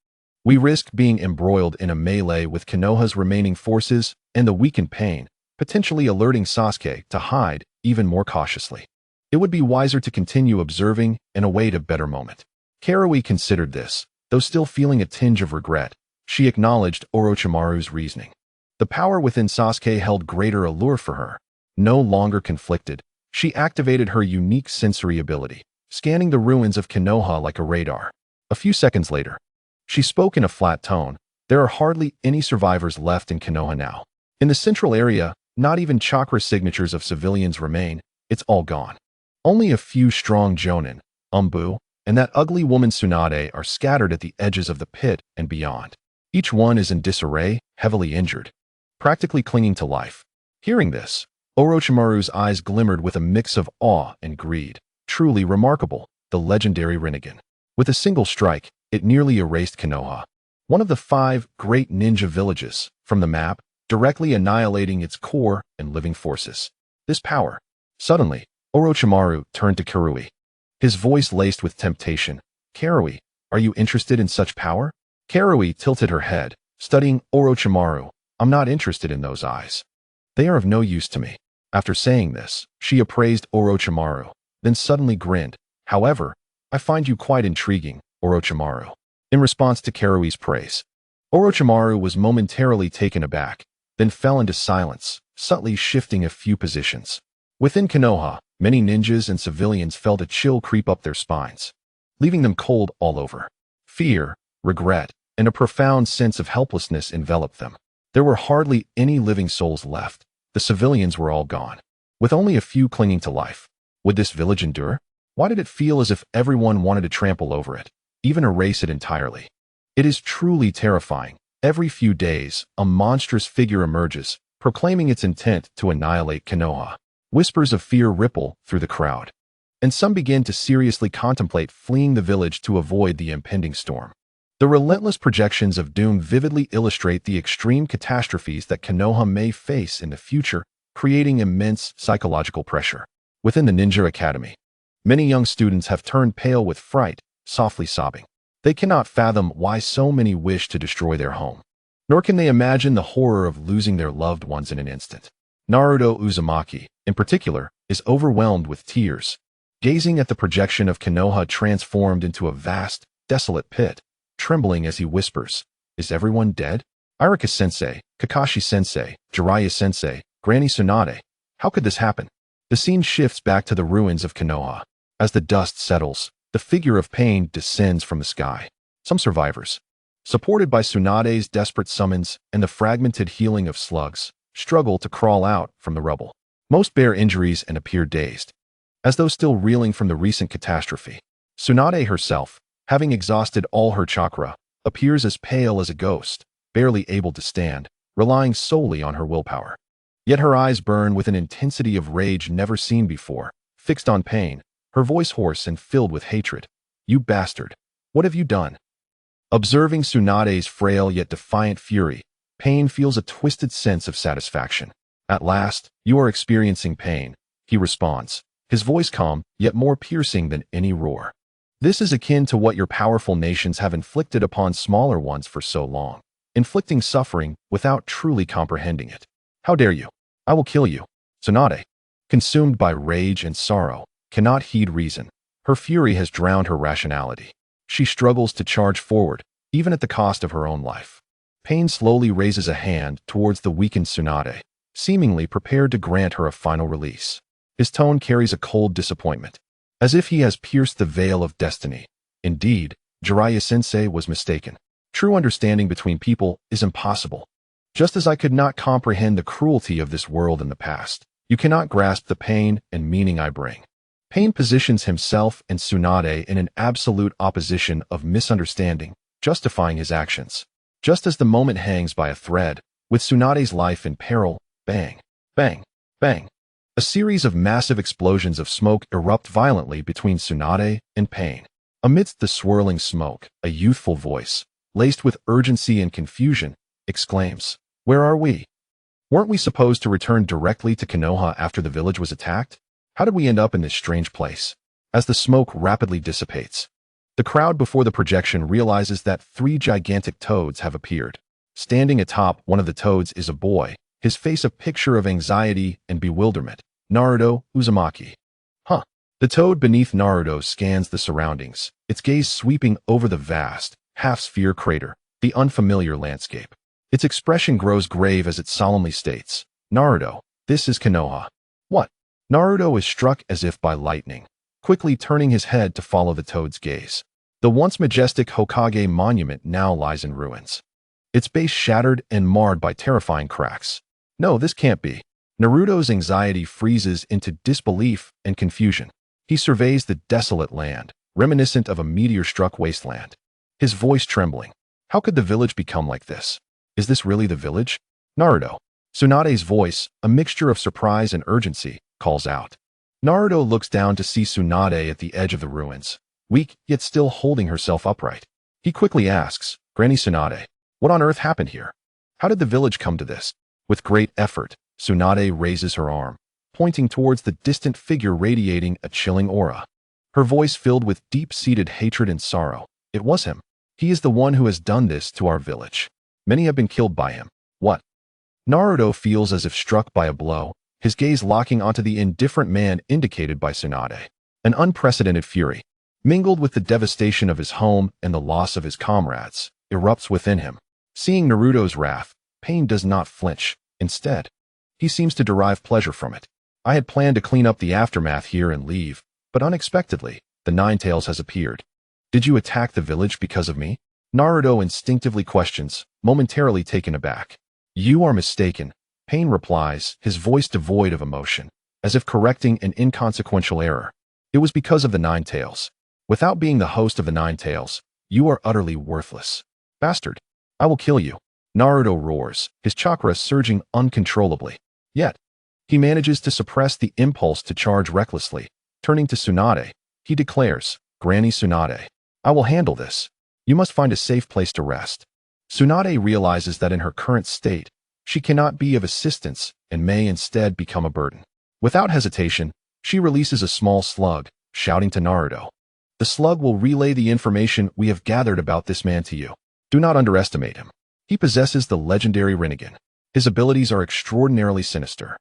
we risk being embroiled in a melee with Konoha's remaining forces and the weakened Payne, potentially alerting Sasuke to hide even more cautiously. It would be wiser to continue observing and await a better moment. Karui considered this, though still feeling a tinge of regret. She acknowledged Orochimaru's reasoning. The power within Sasuke held greater allure for her. No longer conflicted, she activated her unique sensory ability, scanning the ruins of Konoha like a radar. A few seconds later, she spoke in a flat tone. There are hardly any survivors left in Konoha now. In the central area, not even chakra signatures of civilians remain. It's all gone. Only a few strong jonin, Umbu, and that ugly woman Tsunade are scattered at the edges of the pit and beyond. Each one is in disarray, heavily injured, practically clinging to life. Hearing this, Orochimaru's eyes glimmered with a mix of awe and greed. Truly remarkable, the legendary Renegade. With a single strike, it nearly erased Konoha, one of the 5 great ninja villages, from the map, directly annihilating its core and living forces. This power. Suddenly, Orochimaru turned to Karui, his voice laced with temptation. "Karui, are you interested in such power?" Karui tilted her head, studying Orochimaru. "I'm not interested in those eyes. They are of no use to me." After saying this, she appraised Orochimaru, then suddenly grinned. "However, I find you quite intriguing, Orochimaru." In response to Karui's praise, Orochimaru was momentarily taken aback, then fell into silence, subtly shifting a few positions. Within Konoha, many ninjas and civilians felt a chill creep up their spines, leaving them cold all over. Fear, regret, and a profound sense of helplessness enveloped them. There were hardly any living souls left. The civilians were all gone, with only a few clinging to life. Would this village endure? Why did it feel as if everyone wanted to trample over it, even erase it entirely? It is truly terrifying. Every few days, a monstrous figure emerges, proclaiming its intent to annihilate Konoha. Whispers of fear ripple through the crowd, and some begin to seriously contemplate fleeing the village to avoid the impending storm. The relentless projections of doom vividly illustrate the extreme catastrophes that Konoha may face in the future, creating immense psychological pressure. Within the Ninja Academy, many young students have turned pale with fright, softly sobbing. They cannot fathom why so many wish to destroy their home, nor can they imagine the horror of losing their loved ones in an instant. Naruto Uzumaki, in particular, is overwhelmed with tears, gazing at the projection of Konoha transformed into a vast, desolate pit, trembling as he whispers, "Is everyone dead? Irika-sensei, Kakashi-sensei, Jiraiya-sensei, Granny Tsunade. How could this happen?" The scene shifts back to the ruins of Konoha. As the dust settles, the figure of Payne descends from the sky. Some survivors, supported by Tsunade's desperate summons and the fragmented healing of slugs, struggle to crawl out from the rubble. Most bear injuries and appear dazed, as though still reeling from the recent catastrophe. Tsunade herself, having exhausted all her chakra, appears as pale as a ghost, barely able to stand, relying solely on her willpower. Yet her eyes burn with an intensity of rage never seen before, fixed on Payne, her voice hoarse and filled with hatred. "You bastard! What have you done?" Observing Tsunade's frail yet defiant fury, Payne feels a twisted sense of satisfaction. "At last, you are experiencing pain," he responds, his voice calm, yet more piercing than any roar. This is akin to what your powerful nations have inflicted upon smaller ones for so long, inflicting suffering without truly comprehending it. "How dare you? I will kill you." Tsunade, consumed by rage and sorrow, cannot heed reason. Her fury has drowned her rationality. She struggles to charge forward, even at the cost of her own life. Payne slowly raises a hand towards the weakened Tsunade, seemingly prepared to grant her a final release. His tone carries a cold disappointment, as if he has pierced the veil of destiny. Indeed, Jiraiya-sensei was mistaken. True understanding between people is impossible. Just as I could not comprehend the cruelty of this world in the past, you cannot grasp the pain and meaning I bring. Payne positions himself and Tsunade in an absolute opposition of misunderstanding, justifying his actions. Just as the moment hangs by a thread, with Tsunade's life in peril, bang, bang, bang. A series of massive explosions of smoke erupt violently between Tsunade and Payne. Amidst the swirling smoke, a youthful voice, laced with urgency and confusion, exclaims, "Where are we? Weren't we supposed to return directly to Konoha after the village was attacked? How did we end up in this strange place?" As the smoke rapidly dissipates, the crowd before the projection realizes that 3 gigantic toads have appeared. Standing atop one of the toads is a boy, his face a picture of anxiety and bewilderment. Naruto Uzumaki. Huh. The toad beneath Naruto scans the surroundings, its gaze sweeping over the vast, half-sphere crater, the unfamiliar landscape. Its expression grows grave as it solemnly states, "Naruto, this is Konoha." What? Naruto is struck as if by lightning, quickly turning his head to follow the toad's gaze. The once majestic Hokage monument now lies in ruins, its base shattered and marred by terrifying cracks. No, this can't be. Naruto's anxiety freezes into disbelief and confusion. He surveys the desolate land, reminiscent of a meteor-struck wasteland, his voice trembling. How could the village become like this? Is this really the village? Naruto. Tsunade's voice, a mixture of surprise and urgency, calls out. Naruto looks down to see Tsunade at the edge of the ruins, weak yet still holding herself upright. He quickly asks, "Granny Tsunade, what on earth happened here? How did the village come to this?" With great effort, Tsunade raises her arm, pointing towards the distant figure radiating a chilling aura. Her voice filled with deep-seated hatred and sorrow. It was him. He is the one who has done this to our village. Many have been killed by him. What? Naruto feels as if struck by a blow, his gaze locking onto the indifferent man indicated by Tsunade. An unprecedented fury, mingled with the devastation of his home and the loss of his comrades, erupts within him. Seeing Naruto's wrath, Payne does not flinch. Instead, he seems to derive pleasure from it. I had planned to clean up the aftermath here and leave, but unexpectedly, the Ninetales has appeared. Did you attack the village because of me? Naruto instinctively questions, momentarily taken aback. You are mistaken, Payne replies, his voice devoid of emotion, as if correcting an inconsequential error. It was because of the Ninetales. Without being the host of the Ninetales, you are utterly worthless. Bastard. I will kill you. Naruto roars, his chakra surging uncontrollably. Yet, he manages to suppress the impulse to charge recklessly. Turning to Tsunade, he declares, "Granny Tsunade, I will handle this. You must find a safe place to rest." Tsunade realizes that in her current state, she cannot be of assistance and may instead become a burden. Without hesitation, she releases a small slug, shouting to Naruto. The slug will relay the information we have gathered about this man to you. Do not underestimate him. He possesses the legendary Renegade. His abilities are extraordinarily sinister.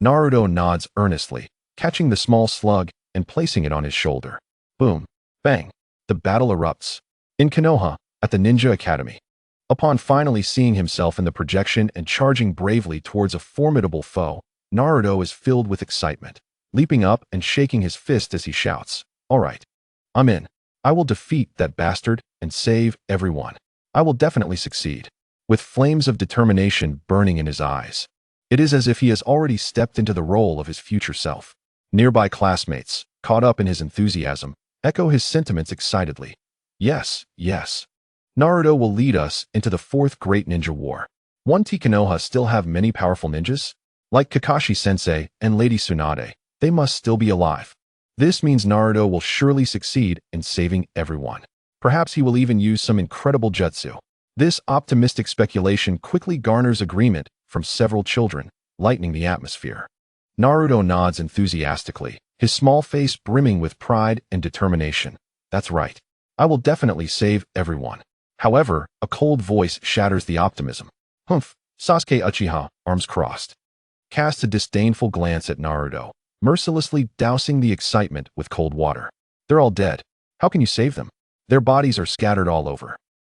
Naruto nods earnestly, catching the small slug and placing it on his shoulder. Boom. Bang. The battle erupts. In Konoha, at the Ninja Academy. Upon finally seeing himself in the projection and charging bravely towards a formidable foe, Naruto is filled with excitement, leaping up and shaking his fist as he shouts, "All right. I'm in. I will defeat that bastard and save everyone. I will definitely succeed." With flames of determination burning in his eyes, it is as if he has already stepped into the role of his future self. Nearby classmates, caught up in his enthusiasm, echo his sentiments excitedly. Yes, yes. Naruto will lead us into the 4th Great Ninja War. Won't Konoha still have many powerful ninjas? Like Kakashi-sensei and Lady Tsunade, they must still be alive. This means Naruto will surely succeed in saving everyone. Perhaps he will even use some incredible jutsu. This optimistic speculation quickly garners agreement from several children, lightening the atmosphere. Naruto nods enthusiastically, his small face brimming with pride and determination. That's right. I will definitely save everyone. However, a cold voice shatters the optimism. Humph. Sasuke Uchiha, arms crossed, casts a disdainful glance at Naruto, mercilessly dousing the excitement with cold water. They're all dead. How can you save them? Their bodies are scattered all over.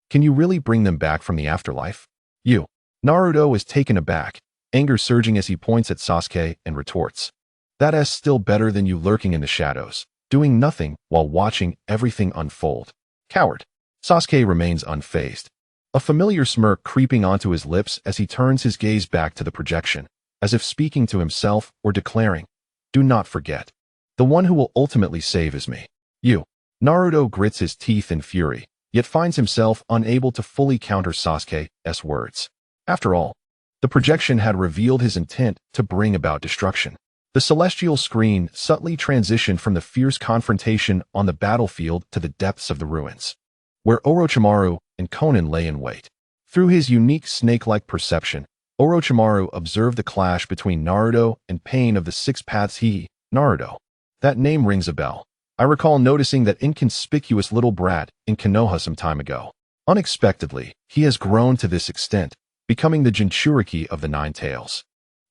Can you really bring them back from the afterlife? You. Naruto is taken aback, anger surging as he points at Sasuke and retorts. That's still better than you lurking in the shadows, doing nothing while watching everything unfold. Coward. Sasuke remains unfazed. a familiar smirk creeping onto his lips as he turns his gaze back to the projection, as if speaking to himself or declaring, "Do not forget. The one who will ultimately save is me. You." Naruto grits his teeth in fury, yet finds himself unable to fully counter Sasuke's words. After all, the projection had revealed his intent to bring about destruction. The celestial screen subtly transitioned from the fierce confrontation on the battlefield to the depths of the ruins, where Orochimaru and Conan lay in wait. Through his unique snake-like perception, Orochimaru observed the clash between Naruto and Payne of the Six Paths. Naruto. That name rings a bell. I recall noticing that inconspicuous little brat in Konoha some time ago. Unexpectedly, he has grown to this extent, becoming the Jinchuriki of the Nine Tails.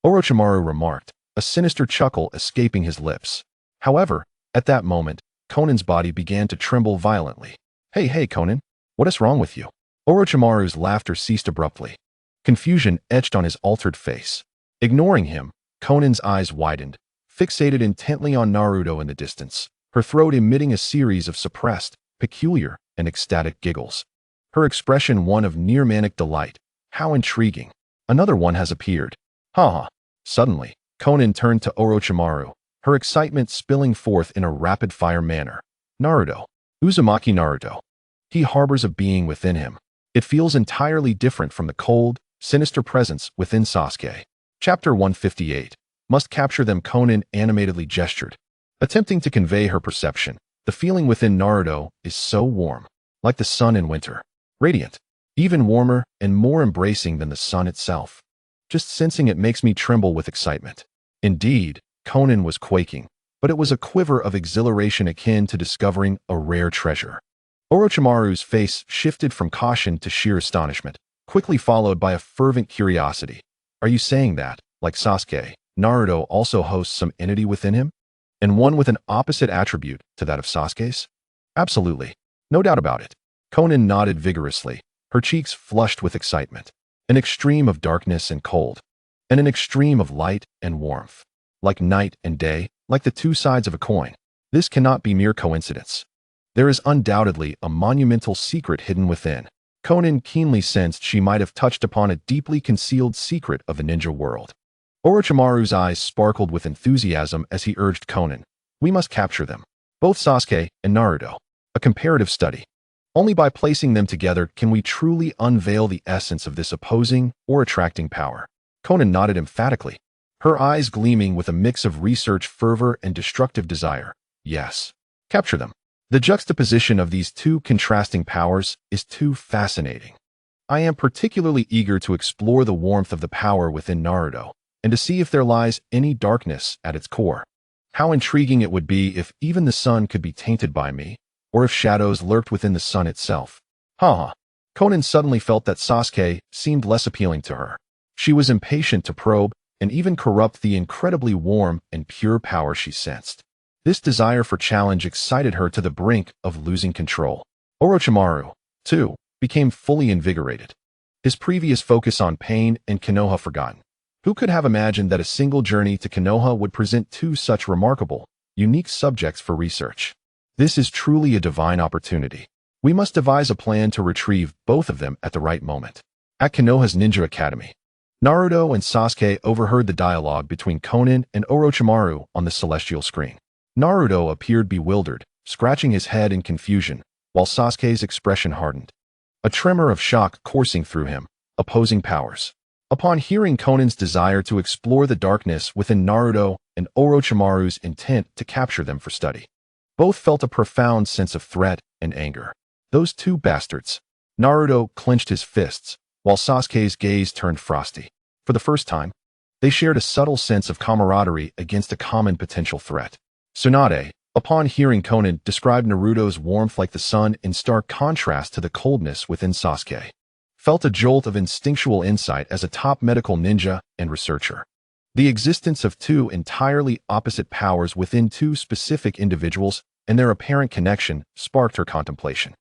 Orochimaru remarked, a sinister chuckle escaping his lips. However, at that moment, Conan's body began to tremble violently. Hey, Conan, what is wrong with you?" Orochimaru's laughter ceased abruptly. Confusion etched on his altered face. Ignoring him, Conan's eyes widened, fixated intently on Naruto in the distance, her throat emitting a series of suppressed, peculiar, and ecstatic giggles. Her expression one of near-manic delight. How intriguing. Another one has appeared. Ha. Suddenly, Conan turned to Orochimaru, her excitement spilling forth in a rapid-fire manner. Naruto. Uzumaki Naruto. He harbors a being within him. It feels entirely different from the cold, sinister presence within Sasuke. Chapter 158. Must capture them. Conan animatedly gestured, attempting to convey her perception. The feeling within Naruto is so warm, like the sun in winter. Radiant. Even warmer and more embracing than the sun itself. Just sensing it makes me tremble with excitement. Indeed, Conan was quaking, but it was a quiver of exhilaration akin to discovering a rare treasure. Orochimaru's face shifted from caution to sheer astonishment, quickly followed by a fervent curiosity. Are you saying that, like Sasuke, Naruto also hosts some entity within him? And one with an opposite attribute to that of Sasuke's? Absolutely. No doubt about it. Conan nodded vigorously, her cheeks flushed with excitement. An extreme of darkness and cold, and an extreme of light and warmth. Like night and day, like the two sides of a coin. This cannot be mere coincidence. There is undoubtedly a monumental secret hidden within. Conan keenly sensed she might have touched upon a deeply concealed secret of the ninja world. Orochimaru's eyes sparkled with enthusiasm as he urged Conan. We must capture them. Both Sasuke and Naruto. A comparative study. Only by placing them together can we truly unveil the essence of this opposing or attracting power. Conan nodded emphatically, her eyes gleaming with a mix of research fervor and destructive desire. Yes. Capture them. The juxtaposition of these two contrasting powers is too fascinating. I am particularly eager to explore the warmth of the power within Naruto, and to see if there lies any darkness at its core. How intriguing it would be if even the sun could be tainted by me, or if shadows lurked within the sun itself. Conan suddenly felt that Sasuke seemed less appealing to her. She was impatient to probe and even corrupt the incredibly warm and pure power she sensed. This desire for challenge excited her to the brink of losing control. Orochimaru, too, became fully invigorated. His previous focus on Payne and Konoha forgotten. Who could have imagined that a single journey to Konoha would present two such remarkable, unique subjects for research? This is truly a divine opportunity. We must devise a plan to retrieve both of them at the right moment. At Konoha's Ninja Academy, Naruto and Sasuke overheard the dialogue between Conan and Orochimaru on the celestial screen. Naruto appeared bewildered, scratching his head in confusion, while Sasuke's expression hardened. A tremor of shock coursing through him, opposing powers. Upon hearing Conan's desire to explore the darkness within Naruto and Orochimaru's intent to capture them for study, both felt a profound sense of threat and anger. Those two bastards. Naruto clenched his fists, while Sasuke's gaze turned frosty. For the first time, they shared a subtle sense of camaraderie against a common potential threat. Tsunade, upon hearing Conan, described Naruto's warmth like the sun in stark contrast to the coldness within Sasuke. Felt a jolt of instinctual insight as a top medical ninja and researcher. The existence of two entirely opposite powers within two specific individuals and their apparent connection sparked her contemplation.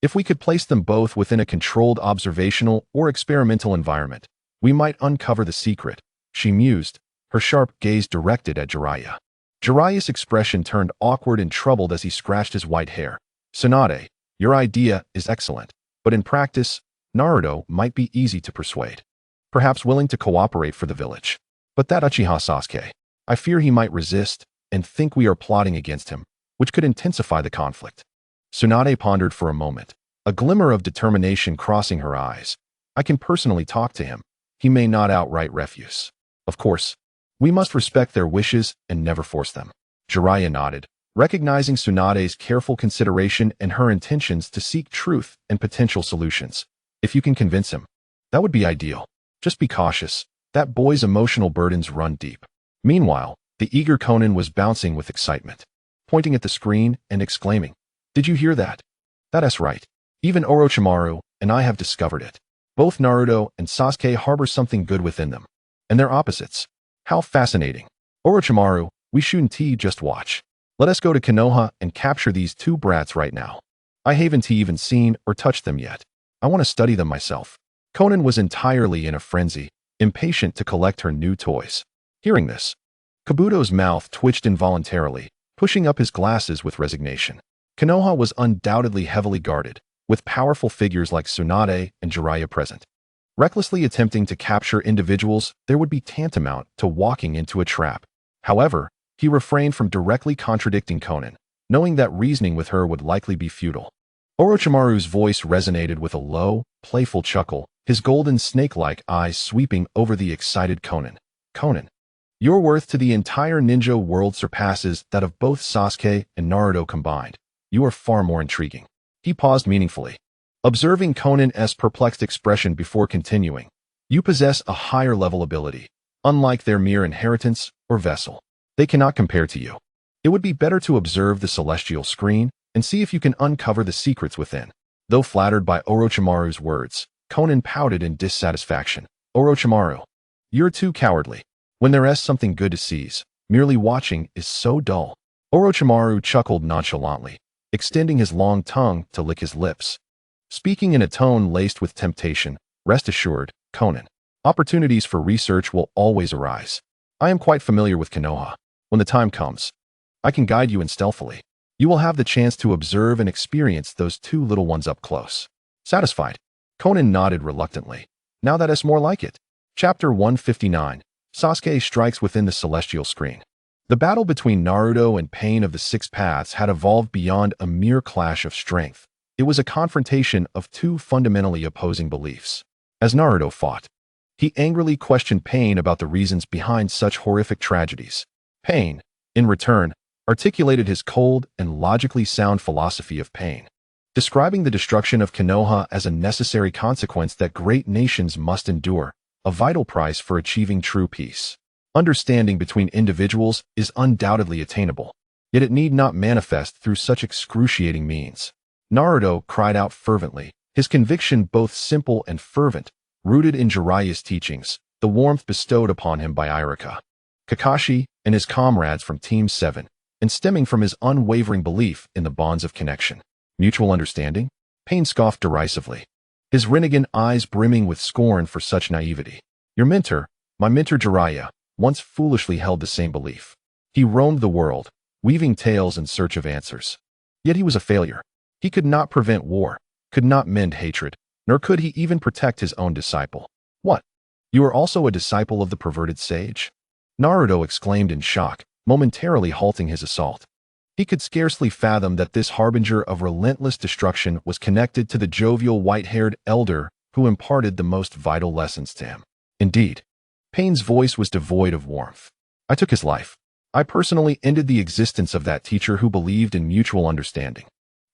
If we could place them both within a controlled observational or experimental environment, we might uncover the secret, she mused, her sharp gaze directed at Jiraiya. Jiraiya's expression turned awkward and troubled as he scratched his white hair. Tsunade, your idea is excellent, but in practice, Naruto might be easy to persuade, perhaps willing to cooperate for the village. But that Uchiha Sasuke, I fear he might resist and think we are plotting against him, which could intensify the conflict. Tsunade pondered for a moment, a glimmer of determination crossing her eyes. I can personally talk to him. He may not outright refuse. Of course, we must respect their wishes and never force them. Jiraiya nodded, recognizing Tsunade's careful consideration and her intentions to seek truth and potential solutions. If you can convince him, that would be ideal. Just be cautious. That boy's emotional burdens run deep. Meanwhile, the eager Conan was bouncing with excitement, pointing at the screen and exclaiming, "Did you hear that? That's right. Even Orochimaru and I have discovered it. Both Naruto and Sasuke harbor something good within them. And they're opposites. How fascinating. Orochimaru, we shouldn't just watch. Let us go to Konoha and capture these two brats right now. I haven't even seen or touched them yet. I want to study them myself." Conan was entirely in a frenzy, impatient to collect her new toys. Hearing this, Kabuto's mouth twitched involuntarily, pushing up his glasses with resignation. Konoha was undoubtedly heavily guarded, with powerful figures like Tsunade and Jiraiya present. Recklessly attempting to capture individuals there would be tantamount to walking into a trap. However, he refrained from directly contradicting Conan, knowing that reasoning with her would likely be futile. Orochimaru's voice resonated with a low, playful chuckle, his golden snake-like eyes sweeping over the excited Conan. "Conan, your worth to the entire ninja world surpasses that of both Sasuke and Naruto combined. You are far more intriguing." He paused meaningfully, observing Conan's perplexed expression before continuing. "You possess a higher level ability, unlike their mere inheritance or vessel. They cannot compare to you. It would be better to observe the celestial screen and see if you can uncover the secrets within." Though flattered by Orochimaru's words, Conan pouted in dissatisfaction. "Orochimaru, you're too cowardly. When there's something good to seize, merely watching is so dull." Orochimaru chuckled nonchalantly, extending his long tongue to lick his lips. Speaking in a tone laced with temptation, "Rest assured, Conan, opportunities for research will always arise. I am quite familiar with Konoha. When the time comes, I can guide you in stealthily. You will have the chance to observe and experience those two little ones up close." Satisfied, Conan nodded reluctantly. "Now that is more like it." Chapter 159, Sasuke strikes within the celestial screen. The battle between Naruto and Payne of the Six Paths had evolved beyond a mere clash of strength. It was a confrontation of two fundamentally opposing beliefs. As Naruto fought, he angrily questioned Payne about the reasons behind such horrific tragedies. Payne, in return, articulated his cold and logically sound philosophy of pain, describing the destruction of Konoha as a necessary consequence that great nations must endure, a vital price for achieving true peace. Understanding between individuals is undoubtedly attainable, yet it need not manifest through such excruciating means. Naruto cried out fervently, his conviction both simple and fervent, rooted in Jiraiya's teachings, the warmth bestowed upon him by Iruka, Kakashi, and his comrades from Team 7, and stemming from his unwavering belief in the bonds of connection. Mutual understanding? Payne scoffed derisively, his renegade eyes brimming with scorn for such naivety. Your mentor, my mentor Jiraiya, once foolishly held the same belief. He roamed the world, weaving tales in search of answers. Yet he was a failure. He could not prevent war, could not mend hatred, nor could he even protect his own disciple. What? You are also a disciple of the perverted sage? Naruto exclaimed in shock, momentarily halting his assault. He could scarcely fathom that this harbinger of relentless destruction was connected to the jovial white-haired elder who imparted the most vital lessons to him. Indeed, Payne's voice was devoid of warmth. I took his life. I personally ended the existence of that teacher who believed in mutual understanding.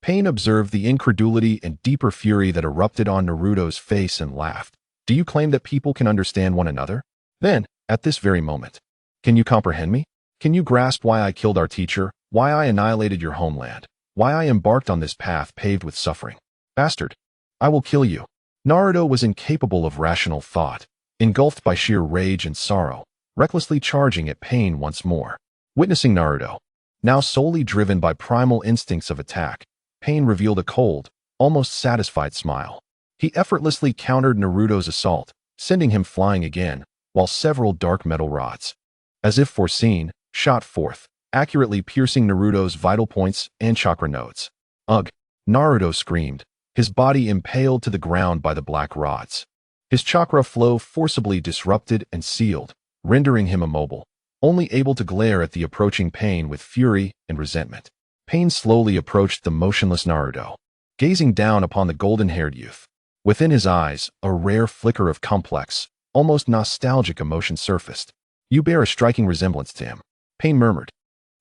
Payne observed the incredulity and deeper fury that erupted on Naruto's face and laughed. Do you claim that people can understand one another? Then, at this very moment, can you comprehend me? Can you grasp why I killed our teacher, why I annihilated your homeland, why I embarked on this path paved with suffering? Bastard, I will kill you. Naruto was incapable of rational thought, engulfed by sheer rage and sorrow, recklessly charging at Payne once more. Witnessing Naruto, now solely driven by primal instincts of attack, Payne revealed a cold, almost satisfied smile. He effortlessly countered Naruto's assault, sending him flying again, while several dark metal rods, as if foreseen, shot forth, accurately piercing Naruto's vital points and chakra nodes. Ugh! Naruto screamed, his body impaled to the ground by the black rods. His chakra flow forcibly disrupted and sealed, rendering him immobile, only able to glare at the approaching Payne with fury and resentment. Payne slowly approached the motionless Naruto, gazing down upon the golden-haired youth. Within his eyes, a rare flicker of complex, almost nostalgic emotion surfaced. "You bear a striking resemblance to him," Payne murmured,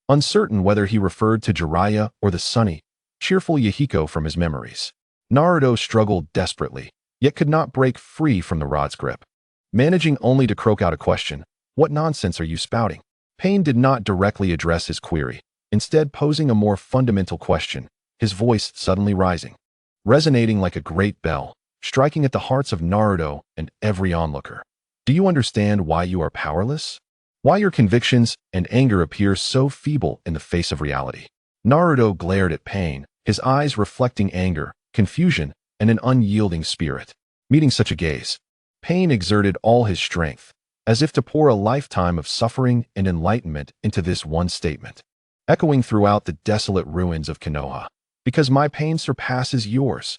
uncertain whether he referred to Jiraiya or the sunny, cheerful Yahiko from his memories. Naruto struggled desperately, yet could not break free from the rod's grip. Managing only to croak out a question, "What nonsense are you spouting?" Payne did not directly address his query, instead posing a more fundamental question, his voice suddenly rising, resonating like a great bell, striking at the hearts of Naruto and every onlooker. "Do you understand why you are powerless? Why your convictions and anger appear so feeble in the face of reality?" Naruto glared at Payne, his eyes reflecting anger, confusion, and an unyielding spirit. Meeting such a gaze, Payne exerted all his strength, as if to pour a lifetime of suffering and enlightenment into this one statement, echoing throughout the desolate ruins of Konoha. "Because my pain surpasses yours."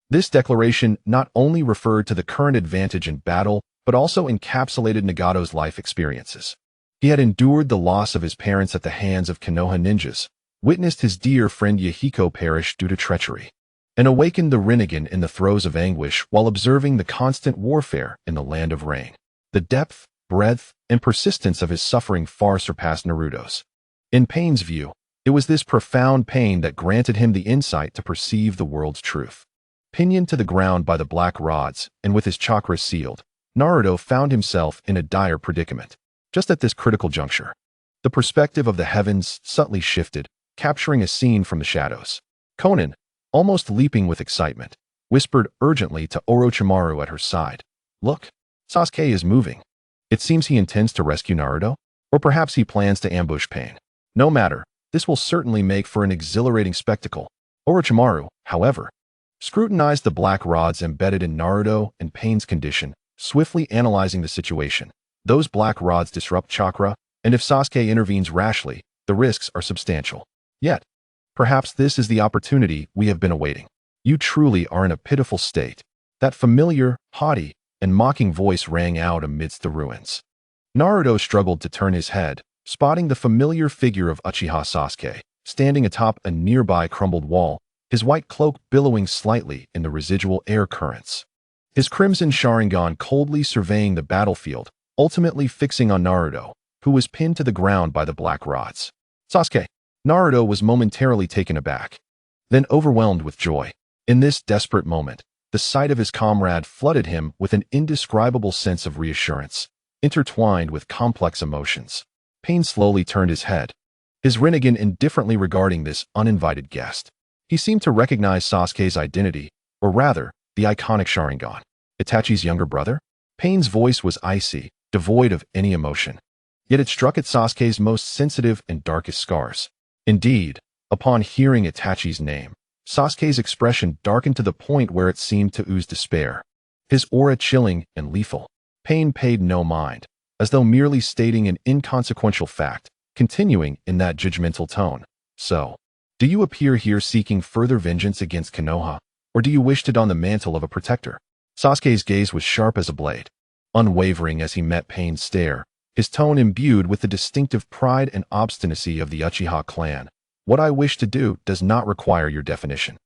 This declaration not only referred to the current advantage in battle, but also encapsulated Nagato's life experiences. He had endured the loss of his parents at the hands of Konoha ninjas, witnessed his dear friend Yahiko perish due to treachery, and awakened the renegade in the throes of anguish while observing the constant warfare in the land of rain. The depth, breadth, and persistence of his suffering far surpassed Naruto's. In Payne's view, it was this profound pain that granted him the insight to perceive the world's truth. Pinioned to the ground by the black rods, and with his chakra sealed, Naruto found himself in a dire predicament. Just at this critical juncture, the perspective of the heavens subtly shifted, capturing a scene from the shadows. Conan, almost leaping with excitement, whispered urgently to Orochimaru at her side, "Look, Sasuke is moving. It seems he intends to rescue Naruto, or perhaps he plans to ambush Payne. No matter, this will certainly make for an exhilarating spectacle." Orochimaru, however, scrutinized the black rods embedded in Naruto and Payne's condition, swiftly analyzing the situation. Those black rods disrupt chakra, and if Sasuke intervenes rashly, the risks are substantial. Yet, perhaps this is the opportunity we have been awaiting. "You truly are in a pitiful state." That familiar, haughty, and mocking voice rang out amidst the ruins. Naruto struggled to turn his head, spotting the familiar figure of Uchiha Sasuke, standing atop a nearby crumbled wall, his white cloak billowing slightly in the residual air currents. His crimson Sharingan coldly surveying the battlefield, ultimately fixing on Naruto, who was pinned to the ground by the black rods. "Sasuke." Naruto was momentarily taken aback, then overwhelmed with joy. In this desperate moment, the sight of his comrade flooded him with an indescribable sense of reassurance, intertwined with complex emotions. Payne slowly turned his head, his renegade indifferently regarding this uninvited guest. He seemed to recognize Sasuke's identity, or rather, the iconic Sharingan. Itachi's younger brother? Payne's voice was icy, devoid of any emotion. Yet it struck at Sasuke's most sensitive and darkest scars. Indeed, upon hearing Itachi's name, Sasuke's expression darkened to the point where it seemed to ooze despair, his aura chilling and lethal. Payne paid no mind, as though merely stating an inconsequential fact, continuing in that judgmental tone. "So, do you appear here seeking further vengeance against Konoha, or do you wish to don the mantle of a protector?" Sasuke's gaze was sharp as a blade, unwavering as he met Payne's stare, his tone imbued with the distinctive pride and obstinacy of the Uchiha clan. "What I wish to do does not require your definition."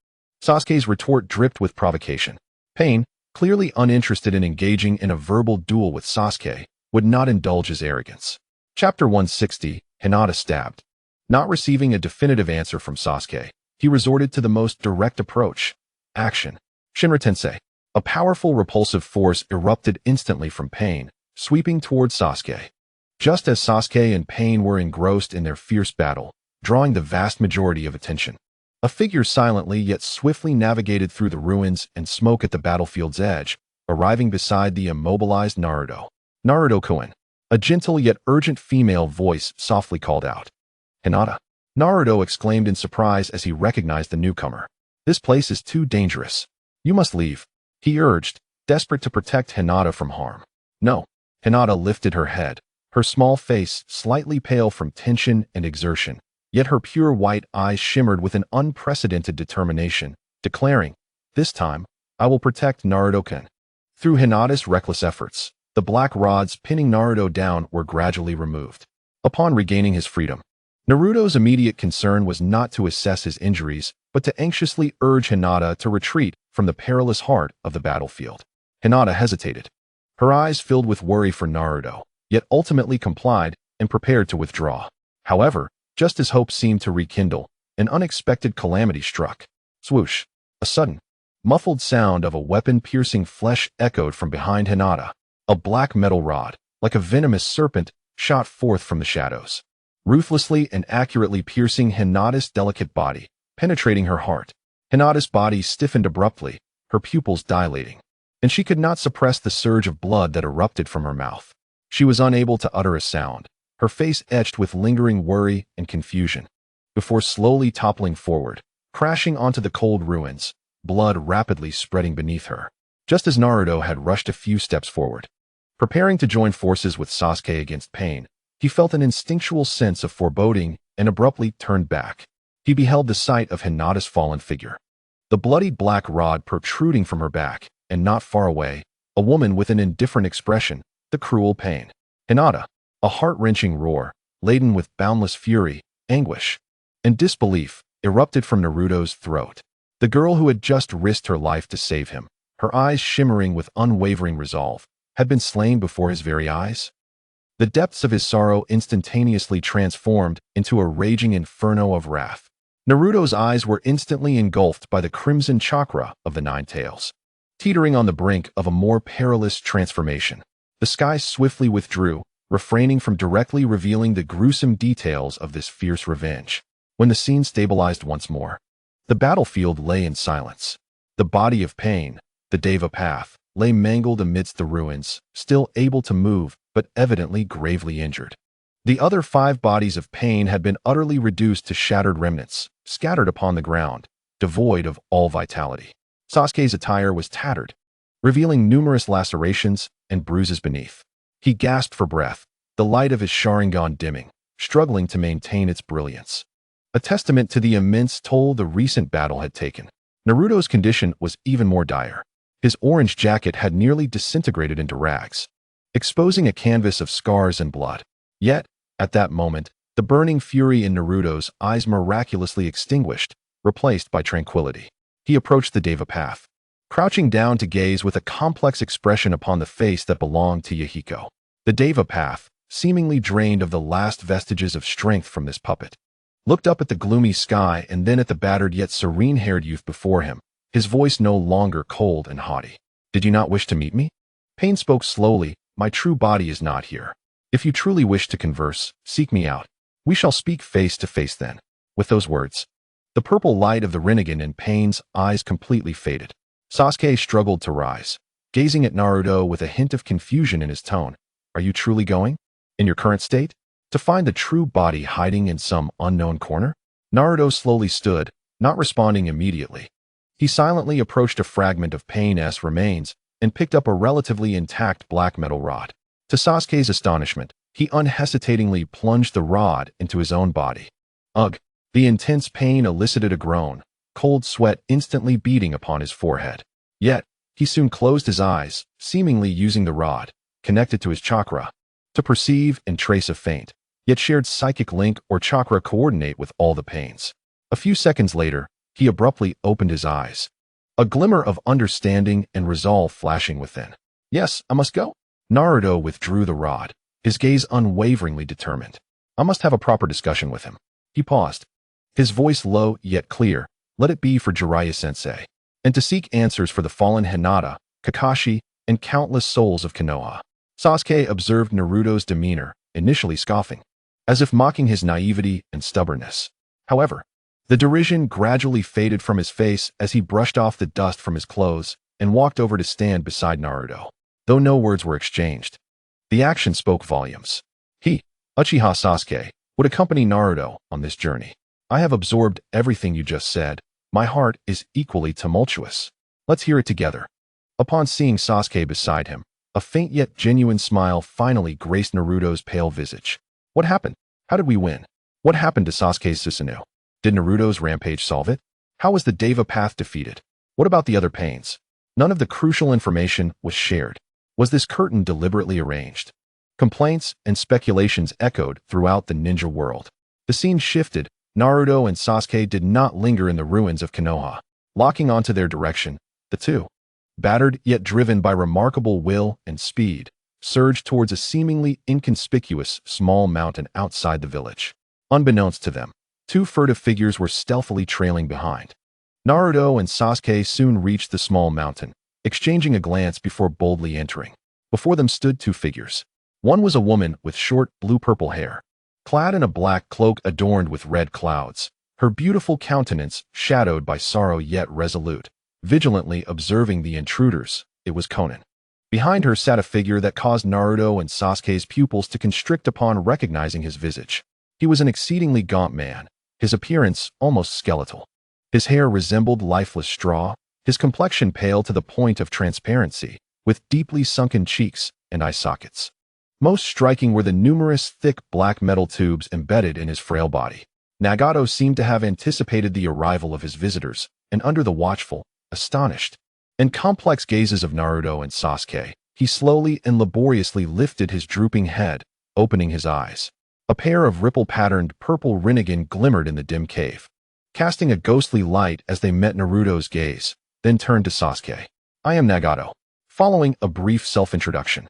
Sasuke's retort dripped with provocation. Payne, clearly uninterested in engaging in a verbal duel with Sasuke, would not indulge his arrogance. Chapter 160, Hinata stabbed. Not receiving a definitive answer from Sasuke, he resorted to the most direct approach: action. Shinra Tensei. A powerful repulsive force erupted instantly from Payne, sweeping towards Sasuke. Just as Sasuke and Payne were engrossed in their fierce battle, drawing the vast majority of attention, a figure silently yet swiftly navigated through the ruins and smoke at the battlefield's edge, arriving beside the immobilized Naruto. "Naruto-kun." A gentle yet urgent female voice softly called out. "Hinata." Naruto exclaimed in surprise as he recognized the newcomer. "This place is too dangerous. You must leave," he urged, desperate to protect Hinata from harm. "No." Hinata lifted her head, her small face slightly pale from tension and exertion, yet her pure white eyes shimmered with an unprecedented determination, declaring, This time, I will protect Naruto-kun. Through Hinata's reckless efforts, the black rods pinning Naruto down were gradually removed. Upon regaining his freedom, Naruto's immediate concern was not to assess his injuries, but to anxiously urge Hinata to retreat from the perilous heart of the battlefield. Hinata hesitated. Her eyes filled with worry for Naruto, yet ultimately complied and prepared to withdraw. However, just as hope seemed to rekindle, an unexpected calamity struck. Swoosh! A sudden, muffled sound of a weapon piercing flesh echoed from behind Hinata. A black metal rod, like a venomous serpent, shot forth from the shadows, ruthlessly and accurately piercing Hinata's delicate body, penetrating her heart. Hinata's body stiffened abruptly, her pupils dilating, and she could not suppress the surge of blood that erupted from her mouth. She was unable to utter a sound, her face etched with lingering worry and confusion, before slowly toppling forward, crashing onto the cold ruins, blood rapidly spreading beneath her. Just as Naruto had rushed a few steps forward, preparing to join forces with Sasuke against Payne, he felt an instinctual sense of foreboding and abruptly turned back. He beheld the sight of Hinata's fallen figure, the bloody black rod protruding from her back, and not far away, a woman with an indifferent expression, the cruel Payne. Hinata, a heart-wrenching roar, laden with boundless fury, anguish, and disbelief, erupted from Naruto's throat. The girl who had just risked her life to save him, her eyes shimmering with unwavering resolve, had been slain before his very eyes. The depths of his sorrow instantaneously transformed into a raging inferno of wrath. Naruto's eyes were instantly engulfed by the crimson chakra of the Nine Tails. Teetering on the brink of a more perilous transformation, the sky swiftly withdrew, refraining from directly revealing the gruesome details of this fierce revenge. When the scene stabilized once more, the battlefield lay in silence. The body of Payne, the Deva Path, lay mangled amidst the ruins, still able to move, but evidently gravely injured. The other 5 bodies of Payne had been utterly reduced to shattered remnants, scattered upon the ground, devoid of all vitality. Sasuke's attire was tattered, revealing numerous lacerations and bruises beneath. He gasped for breath, the light of his Sharingan dimming, struggling to maintain its brilliance. A testament to the immense toll the recent battle had taken. Naruto's condition was even more dire. His orange jacket had nearly disintegrated into rags, exposing a canvas of scars and blood. Yet, at that moment, the burning fury in Naruto's eyes miraculously extinguished, replaced by tranquility. He approached the Deva Path, crouching down to gaze with a complex expression upon the face that belonged to Yahiko. The Deva Path, seemingly drained of the last vestiges of strength from this puppet, looked up at the gloomy sky and then at the battered yet serene-haired youth before him, his voice no longer cold and haughty. "Did you not wish to meet me?" Payne spoke slowly. "My true body is not here. If you truly wish to converse, seek me out. We shall speak face to face then." With those words, the purple light of the Renegade in Payne's eyes completely faded. Sasuke struggled to rise, gazing at Naruto with a hint of confusion in his tone. "Are you truly going? In your current state? To find the true body hiding in some unknown corner?" Naruto slowly stood, not responding immediately. He silently approached a fragment of Payne's remains and picked up a relatively intact black metal rod. To Sasuke's astonishment, he unhesitatingly plunged the rod into his own body. Ugh! The intense pain elicited a groan, cold sweat instantly beating upon his forehead. Yet, he soon closed his eyes, seemingly using the rod, connected to his chakra, to perceive and trace a faint, yet shared psychic link or chakra coordinate with all the Paynes. A few seconds later, he abruptly opened his eyes, a glimmer of understanding and resolve flashing within. "Yes, I must go." Naruto withdrew the rod, his gaze unwaveringly determined. "I must have a proper discussion with him." He paused, his voice low yet clear. "Let it be for Jiraiya-sensei, and to seek answers for the fallen Hinata, Kakashi, and countless souls of Konoha." Sasuke observed Naruto's demeanor, initially scoffing, as if mocking his naivety and stubbornness. However, the derision gradually faded from his face as he brushed off the dust from his clothes and walked over to stand beside Naruto. Though no words were exchanged, the action spoke volumes. He, Uchiha Sasuke, would accompany Naruto on this journey. "I have absorbed everything you just said. My heart is equally tumultuous. Let's hear it together." Upon seeing Sasuke beside him, a faint yet genuine smile finally graced Naruto's pale visage. "What happened? How did we win? What happened to Sasuke's Susanoo? Did Naruto's rampage solve it? How was the Deva Path defeated?" What about the other Paynes? None of the crucial information was shared. Was this curtain deliberately arranged? Complaints and speculations echoed throughout the ninja world. The scene shifted. Naruto and Sasuke did not linger in the ruins of Konoha. Locking onto their direction, the two, battered yet driven by remarkable will and speed, surged towards a seemingly inconspicuous small mountain outside the village. Unbeknownst to them, two furtive figures were stealthily trailing behind. Naruto and Sasuke soon reached the small mountain, exchanging a glance before boldly entering. Before them stood two figures. One was a woman with short blue-purple hair, clad in a black cloak adorned with red clouds, her beautiful countenance shadowed by sorrow yet resolute, vigilantly observing the intruders. It was Conan. Behind her sat a figure that caused Naruto and Sasuke's pupils to constrict upon recognizing his visage. He was an exceedingly gaunt man, his appearance almost skeletal. His hair resembled lifeless straw, his complexion pale to the point of transparency, with deeply sunken cheeks and eye sockets. Most striking were the numerous thick black metal tubes embedded in his frail body. Nagato seemed to have anticipated the arrival of his visitors, and under the watchful, astonished, and complex gazes of Naruto and Sasuke, he slowly and laboriously lifted his drooping head, opening his eyes. A pair of ripple-patterned purple rinnegan glimmered in the dim cave, casting a ghostly light as they met Naruto's gaze, then turned to Sasuke. "I am Nagato." Following a brief self-introduction,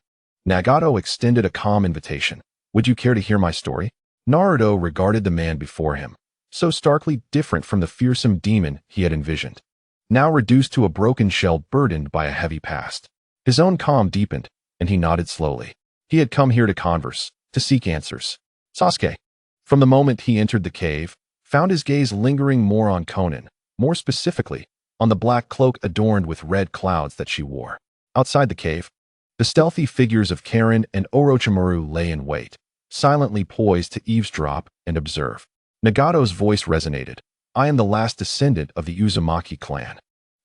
Nagato extended a calm invitation. "Would you care to hear my story?" Naruto regarded the man before him, so starkly different from the fearsome demon he had envisioned, now reduced to a broken shell burdened by a heavy past. His own calm deepened, and he nodded slowly. He had come here to converse, to seek answers. Sasuke, from the moment he entered the cave, found his gaze lingering more on Conan, more specifically, on the black cloak adorned with red clouds that she wore. Outside the cave, the stealthy figures of Karen and Orochimaru lay in wait, silently poised to eavesdrop and observe. Nagato's voice resonated. "I am the last descendant of the Uzumaki clan."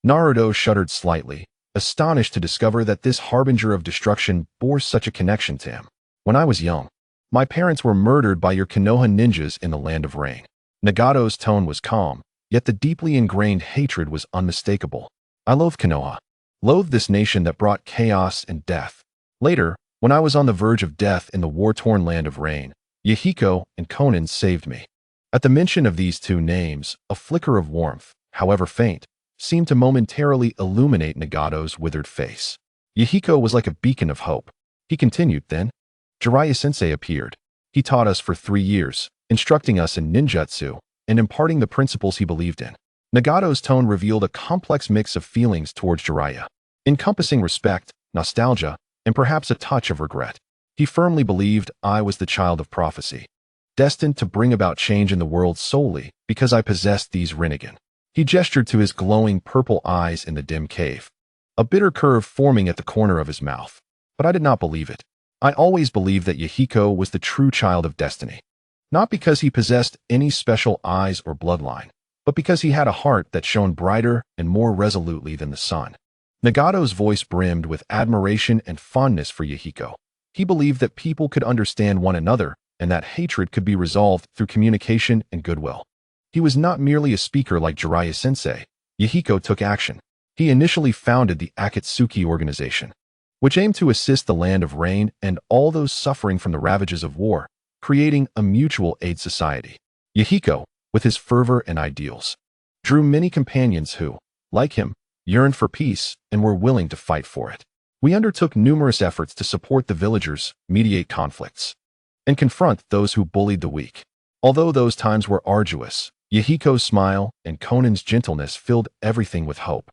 Naruto shuddered slightly, astonished to discover that this harbinger of destruction bore such a connection to him. "When I was young, my parents were murdered by your Konoha ninjas in the Land of Rain." Nagato's tone was calm, yet the deeply ingrained hatred was unmistakable. "I loathe Konoha. Loathed this nation that brought chaos and death. Later, when I was on the verge of death in the war-torn Land of Rain, Yahiko and Conan saved me." At the mention of these two names, a flicker of warmth, however faint, seemed to momentarily illuminate Nagato's withered face. Yahiko was like a beacon of hope. He continued, "Then, Jiraiya-sensei appeared. He taught us for 3 years, instructing us in ninjutsu and imparting the principles he believed in." Nagato's tone revealed a complex mix of feelings towards Jiraiya, encompassing respect, nostalgia, and perhaps a touch of regret. He firmly believed I was the child of prophecy, destined to bring about change in the world solely because I possessed these rinnegan. He gestured to his glowing purple eyes in the dim cave, a bitter curve forming at the corner of his mouth. But I did not believe it. I always believed that Yahiko was the true child of destiny, not because he possessed any special eyes or bloodline, but because he had a heart that shone brighter and more resolutely than the sun. Nagato's voice brimmed with admiration and fondness for Yahiko. He believed that people could understand one another and that hatred could be resolved through communication and goodwill. He was not merely a speaker like Jiraiya-sensei. Yahiko took action. He initially founded the Akatsuki organization, which aimed to assist the Land of Rain and all those suffering from the ravages of war, creating a mutual aid society. Yahiko, with his fervor and ideals, drew many companions who, like him, yearned for peace and were willing to fight for it. We undertook numerous efforts to support the villagers, mediate conflicts, and confront those who bullied the weak. Although those times were arduous, Yahiko's smile and Conan's gentleness filled everything with hope.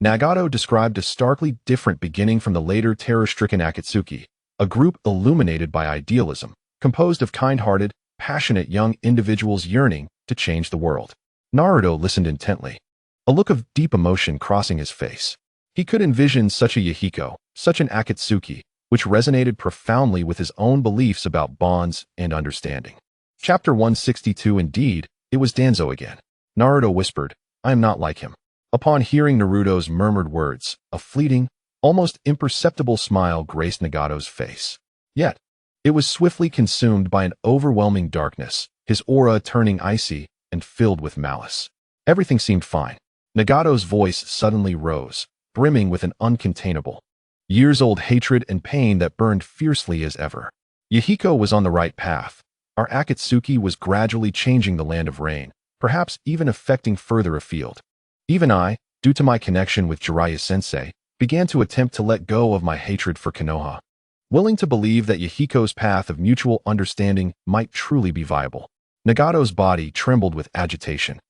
Nagato described a starkly different beginning from the later terror-stricken Akatsuki, a group illuminated by idealism, composed of kind-hearted, passionate young individuals yearning to change the world. Naruto listened intently, a look of deep emotion crossing his face. He could envision such a Yahiko, such an Akatsuki, which resonated profoundly with his own beliefs about bonds and understanding. Chapter 162. Indeed, it was Danzo again. Naruto whispered, "I am not like him." Upon hearing Naruto's murmured words, a fleeting, almost imperceptible smile graced Nagato's face. Yet, it was swiftly consumed by an overwhelming darkness, his aura turning icy and filled with malice. Everything seemed fine. Nagato's voice suddenly rose, brimming with an uncontainable, years-old hatred and pain that burned fiercely as ever. Yahiko was on the right path. Our Akatsuki was gradually changing the land of rain, perhaps even affecting further afield. Even I, due to my connection with Jiraiya-sensei, began to attempt to let go of my hatred for Konoha, willing to believe that Yahiko's path of mutual understanding might truly be viable. Nagato's body trembled with agitation,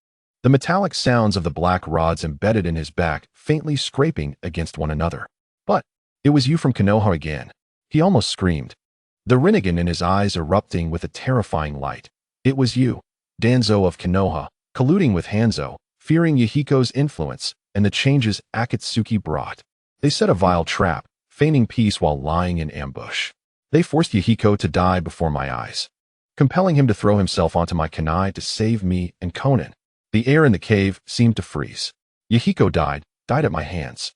the metallic sounds of the black rods embedded in his back faintly scraping against one another. But it was you from Konoha again. He almost screamed, the renegade in his eyes erupting with a terrifying light. It was you, Danzo of Konoha, colluding with Hanzo, fearing Yahiko's influence and the changes Akatsuki brought. They set a vile trap, feigning peace while lying in ambush. They forced Yahiko to die before my eyes, compelling him to throw himself onto my kunai to save me and Conan. The air in the cave seemed to freeze. Yahiko died at my hands.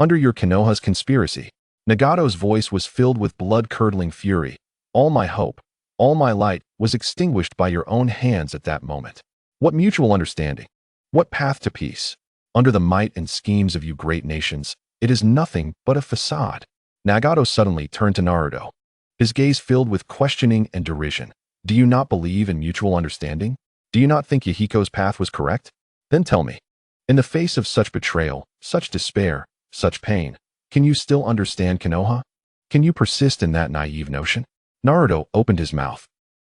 Under your Konoha's conspiracy. Nagato's voice was filled with blood-curdling fury. All my hope, all my light was extinguished by your own hands at that moment. What mutual understanding? What path to peace? Under the might and schemes of you great nations, it is nothing but a facade. Nagato suddenly turned to Naruto, his gaze filled with questioning and derision. Do you not believe in mutual understanding? Do you not think Yahiko's path was correct? Then tell me, in the face of such betrayal, such despair, such pain, can you still understand Konoha? Can you persist in that naive notion? Naruto opened his mouth,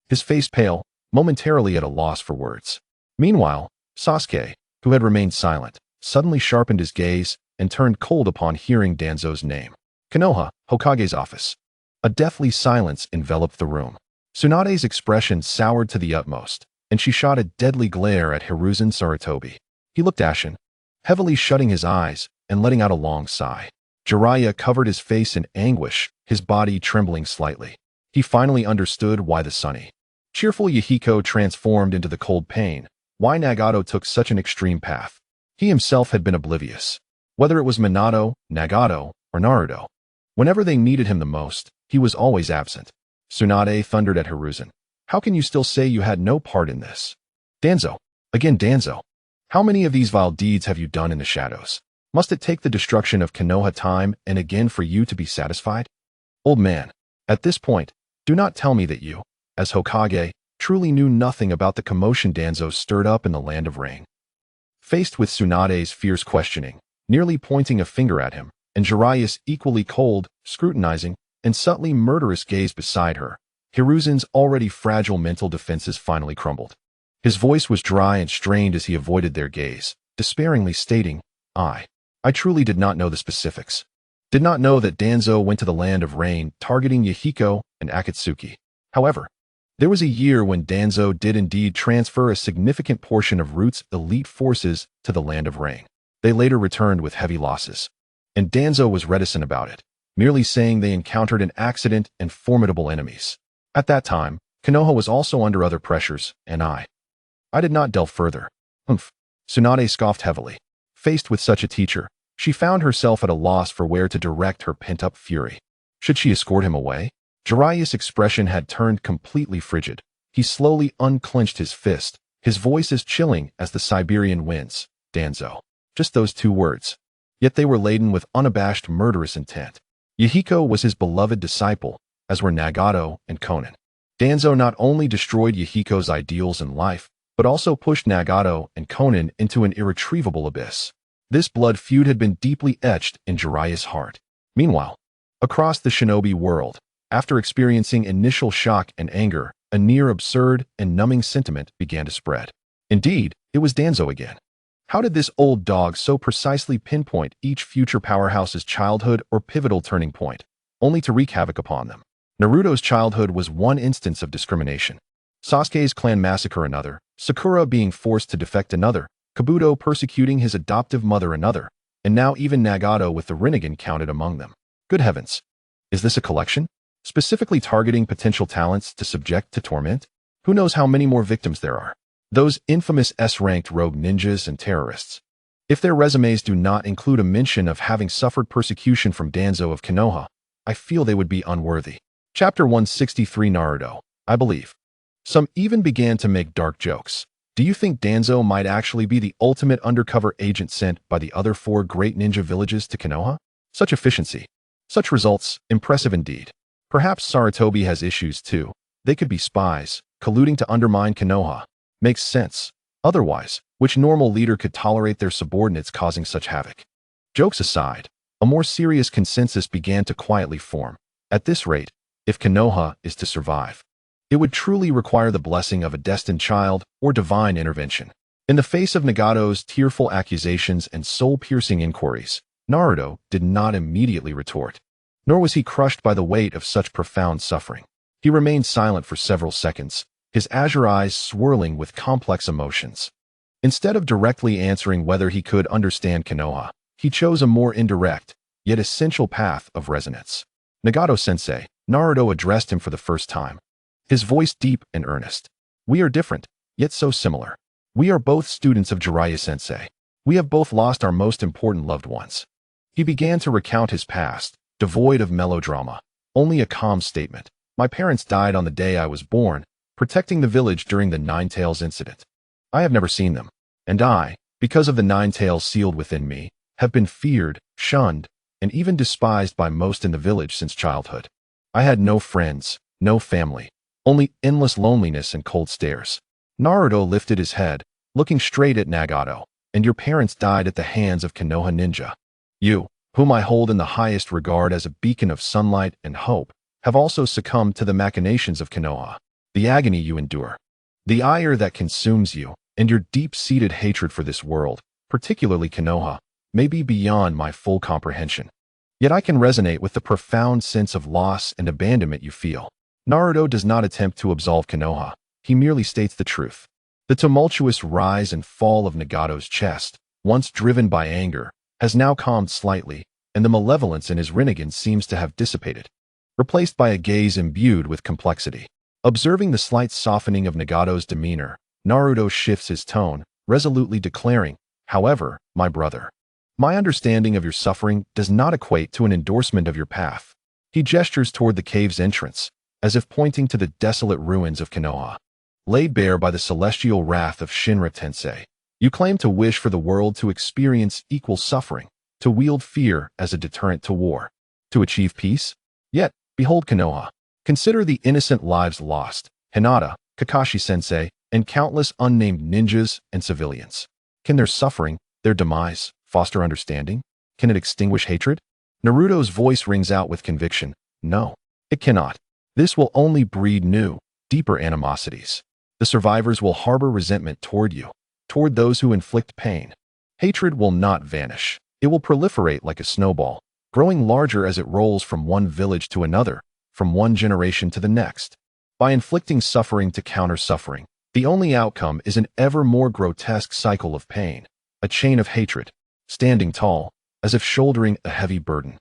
his face pale, momentarily at a loss for words. Meanwhile, Sasuke, who had remained silent, suddenly sharpened his gaze and turned cold upon hearing Danzo's name. Konoha, Hokage's office. A deathly silence enveloped the room. Tsunade's expression soured to the utmost, and she shot a deadly glare at Hiruzen Sarutobi. He looked ashen, heavily shutting his eyes and letting out a long sigh. Jiraiya covered his face in anguish, his body trembling slightly. He finally understood why the sunny, cheerful Yahiko transformed into the cold pain, why Nagato took such an extreme path. He himself had been oblivious. Whether it was Minato, Nagato, or Naruto, whenever they needed him the most, he was always absent. Tsunade thundered at Hiruzen. How can you still say you had no part in this? Danzo. Again Danzo. How many of these vile deeds have you done in the shadows? Must it take the destruction of Konoha time and again for you to be satisfied? Old man, at this point, do not tell me that you, as Hokage, truly knew nothing about the commotion Danzo stirred up in the land of rain. Faced with Tsunade's fierce questioning, nearly pointing a finger at him, and Jiraiya's equally cold, scrutinizing, and subtly murderous gaze beside her, Hiruzen's already fragile mental defenses finally crumbled. His voice was dry and strained as he avoided their gaze, despairingly stating, I truly did not know the specifics. Did not know that Danzo went to the land of rain targeting Yahiko and Akatsuki. However, there was a year when Danzo did indeed transfer a significant portion of Root's elite forces to the land of rain. They later returned with heavy losses, and Danzo was reticent about it, merely saying they encountered an accident and formidable enemies. At that time, Konoha was also under other pressures, and I did not delve further. Tsunade scoffed heavily. Faced with such a teacher, she found herself at a loss for where to direct her pent-up fury. Should she escort him away? Jiraiya's expression had turned completely frigid. He slowly unclenched his fist, his voice as chilling as the Siberian winds. Danzo. Just those two words. Yet they were laden with unabashed murderous intent. Yahiko was his beloved disciple, as were Nagato and Conan. Danzo not only destroyed Yahiko's ideals in life, but also pushed Nagato and Conan into an irretrievable abyss. This blood feud had been deeply etched in Jiraiya's heart. Meanwhile, across the shinobi world, after experiencing initial shock and anger, a near absurd and numbing sentiment began to spread. Indeed, it was Danzo again. How did this old dog so precisely pinpoint each future powerhouse's childhood or pivotal turning point, only to wreak havoc upon them? Naruto's childhood was one instance of discrimination. Sasuke's clan massacre another, Sakura being forced to defect another, Kabuto persecuting his adoptive mother another, and now even Nagato with the Renegade counted among them. Good heavens! Is this a collection? Specifically targeting potential talents to subject to torment? Who knows how many more victims there are? Those infamous S-ranked rogue ninjas and terrorists. If their resumes do not include a mention of having suffered persecution from Danzo of Konoha, I feel they would be unworthy. Chapter 163 Naruto, I believe. Some even began to make dark jokes. Do you think Danzo might actually be the ultimate undercover agent sent by the other 4 great ninja villages to Konoha? Such efficiency. Such results, impressive indeed. Perhaps Sarutobi has issues too. They could be spies, colluding to undermine Konoha. Makes sense. Otherwise, which normal leader could tolerate their subordinates causing such havoc? Jokes aside, a more serious consensus began to quietly form. At this rate, if Konoha is to survive, it would truly require the blessing of a destined child or divine intervention. In the face of Nagato's tearful accusations and soul-piercing inquiries, Naruto did not immediately retort. Nor was he crushed by the weight of such profound suffering. He remained silent for several seconds, his azure eyes swirling with complex emotions. Instead of directly answering whether he could understand Konoha, he chose a more indirect, yet essential path of resonance. Nagato-sensei, Naruto addressed him for the first time. His voice deep and earnest. We are different, yet so similar. We are both students of Jiraiya-sensei. We have both lost our most important loved ones. He began to recount his past, devoid of melodrama, only a calm statement. My parents died on the day I was born, protecting the village during the Nine Tails incident. I have never seen them, and I, because of the Nine Tails sealed within me, have been feared, shunned, and even despised by most in the village since childhood. I had no friends, no family, only endless loneliness and cold stares. Naruto lifted his head, looking straight at Nagato. And your parents died at the hands of Konoha ninja. You, whom I hold in the highest regard as a beacon of sunlight and hope, have also succumbed to the machinations of Konoha. The agony you endure, the ire that consumes you, and your deep-seated hatred for this world, particularly Konoha, may be beyond my full comprehension. Yet I can resonate with the profound sense of loss and abandonment you feel. Naruto does not attempt to absolve Konoha. He merely states the truth. The tumultuous rise and fall of Nagato's chest, once driven by anger, has now calmed slightly, and the malevolence in his Renegade seems to have dissipated, replaced by a gaze imbued with complexity. Observing the slight softening of Nagato's demeanor, Naruto shifts his tone, resolutely declaring, however, my brother, my understanding of your suffering does not equate to an endorsement of your path. He gestures toward the cave's entrance, as if pointing to the desolate ruins of Konoha, laid bare by the celestial wrath of Shinra Tensei. You claim to wish for the world to experience equal suffering, to wield fear as a deterrent to war, to achieve peace? Yet, behold Konoha. Consider the innocent lives lost, Hinata, Kakashi-sensei, and countless unnamed ninjas and civilians. Can their suffering, their demise, foster understanding? Can it extinguish hatred? Naruto's voice rings out with conviction. No, it cannot. This will only breed new, deeper animosities. The survivors will harbor resentment toward you, toward those who inflict pain. Hatred will not vanish. It will proliferate like a snowball, growing larger as it rolls from one village to another, from one generation to the next. By inflicting suffering to counter suffering, the only outcome is an ever more grotesque cycle of pain, a chain of hatred, standing tall, as if shouldering a heavy burden.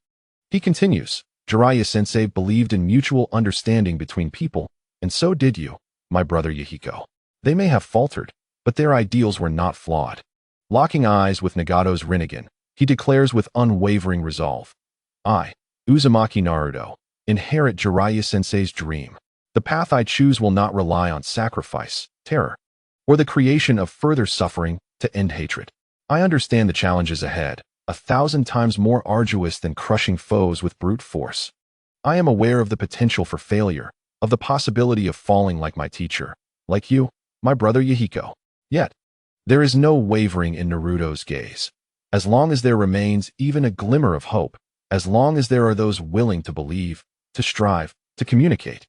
He continues, Jiraiya-sensei believed in mutual understanding between people, and so did you, my brother Yahiko. They may have faltered, but their ideals were not flawed. Locking eyes with Nagato's Renegade, he declares with unwavering resolve, I, Uzumaki Naruto, inherit Jiraiya-sensei's dream. The path I choose will not rely on sacrifice, terror, or the creation of further suffering to end hatred. I understand the challenges ahead, 1,000 times more arduous than crushing foes with brute force. I am aware of the potential for failure, of the possibility of falling like my teacher, like you, my brother Yahiko. Yet, there is no wavering in Naruto's gaze. As long as there remains even a glimmer of hope, as long as there are those willing to believe, to strive, to communicate,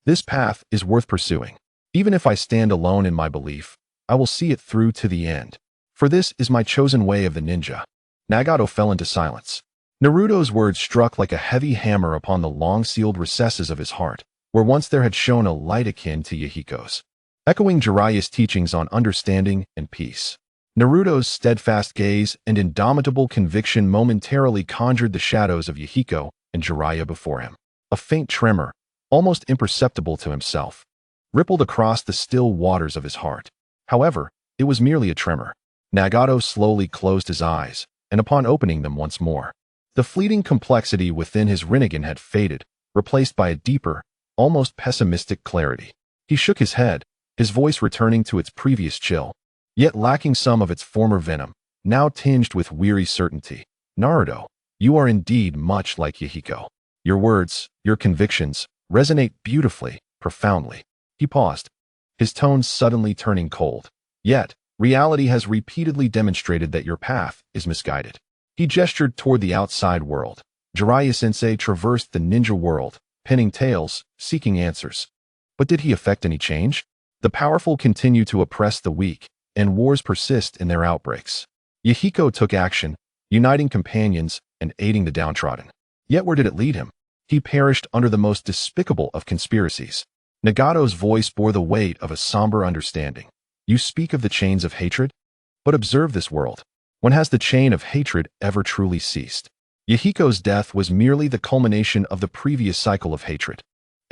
this path is worth pursuing. Even if I stand alone in my belief, I will see it through to the end. For this is my chosen way of the ninja. Nagato fell into silence. Naruto's words struck like a heavy hammer upon the long-sealed recesses of his heart, where once there had shone a light akin to Yahiko's, echoing Jiraiya's teachings on understanding and peace. Naruto's steadfast gaze and indomitable conviction momentarily conjured the shadows of Yahiko and Jiraiya before him. A faint tremor, almost imperceptible to himself, rippled across the still waters of his heart. However, it was merely a tremor. Nagato slowly closed his eyes, and upon opening them once more, the fleeting complexity within his Renegade had faded, replaced by a deeper, almost pessimistic clarity. He shook his head, his voice returning to its previous chill, yet lacking some of its former venom, now tinged with weary certainty. Naruto, you are indeed much like Yahiko. Your words, your convictions, resonate beautifully, profoundly. He paused, his tone suddenly turning cold. Yet, reality has repeatedly demonstrated that your path is misguided. He gestured toward the outside world. Jiraiya-sensei traversed the ninja world, pinning tails, seeking answers. But did he effect any change? The powerful continue to oppress the weak, and wars persist in their outbreaks. Yahiko took action, uniting companions and aiding the downtrodden. Yet where did it lead him? He perished under the most despicable of conspiracies. Nagato's voice bore the weight of a somber understanding. You speak of the chains of hatred? But observe this world. When has the chain of hatred ever truly ceased? Yahiko's death was merely the culmination of the previous cycle of hatred.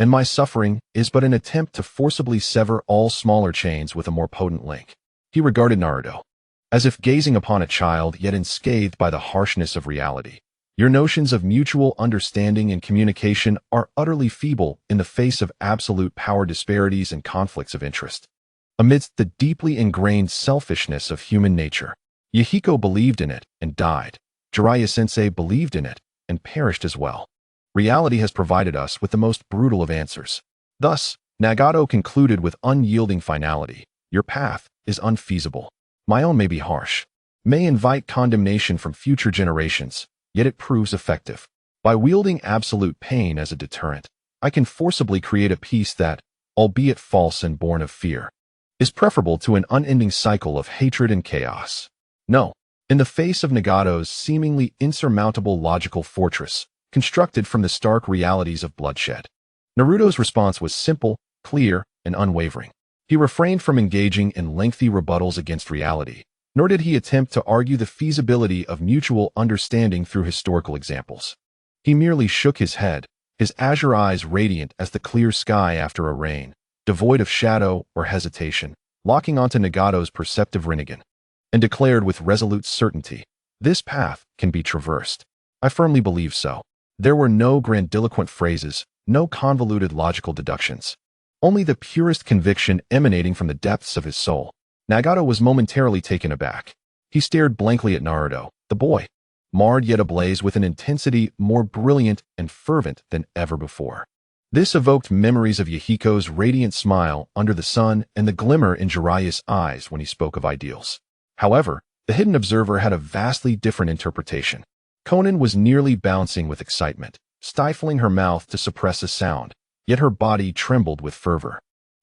And my suffering is but an attempt to forcibly sever all smaller chains with a more potent link. He regarded Naruto, as if gazing upon a child yet unscathed by the harshness of reality. Your notions of mutual understanding and communication are utterly feeble in the face of absolute power disparities and conflicts of interest. Amidst the deeply ingrained selfishness of human nature, Yahiko believed in it and died. Jiraiya-sensei believed in it and perished as well. Reality has provided us with the most brutal of answers. Thus, Nagato concluded with unyielding finality. Your path is unfeasible. My own may be harsh, may invite condemnation from future generations, yet it proves effective. By wielding absolute pain as a deterrent, I can forcibly create a peace that, albeit false and born of fear, is preferable to an unending cycle of hatred and chaos. No, in the face of Nagato's seemingly insurmountable logical fortress, constructed from the stark realities of bloodshed, Naruto's response was simple, clear, and unwavering. He refrained from engaging in lengthy rebuttals against reality, nor did he attempt to argue the feasibility of mutual understanding through historical examples. He merely shook his head, his azure eyes radiant as the clear sky after a rain, devoid of shadow or hesitation, locking onto Nagato's perceptive Renegade, and declared with resolute certainty, this path can be traversed. I firmly believe so. There were no grandiloquent phrases, no convoluted logical deductions. Only the purest conviction emanating from the depths of his soul. Nagato was momentarily taken aback. He stared blankly at Naruto, the boy, marred yet ablaze with an intensity more brilliant and fervent than ever before. This evoked memories of Yahiko's radiant smile under the sun and the glimmer in Jiraiya's eyes when he spoke of ideals. However, the hidden observer had a vastly different interpretation. Conan was nearly bouncing with excitement, stifling her mouth to suppress a sound, yet her body trembled with fervor.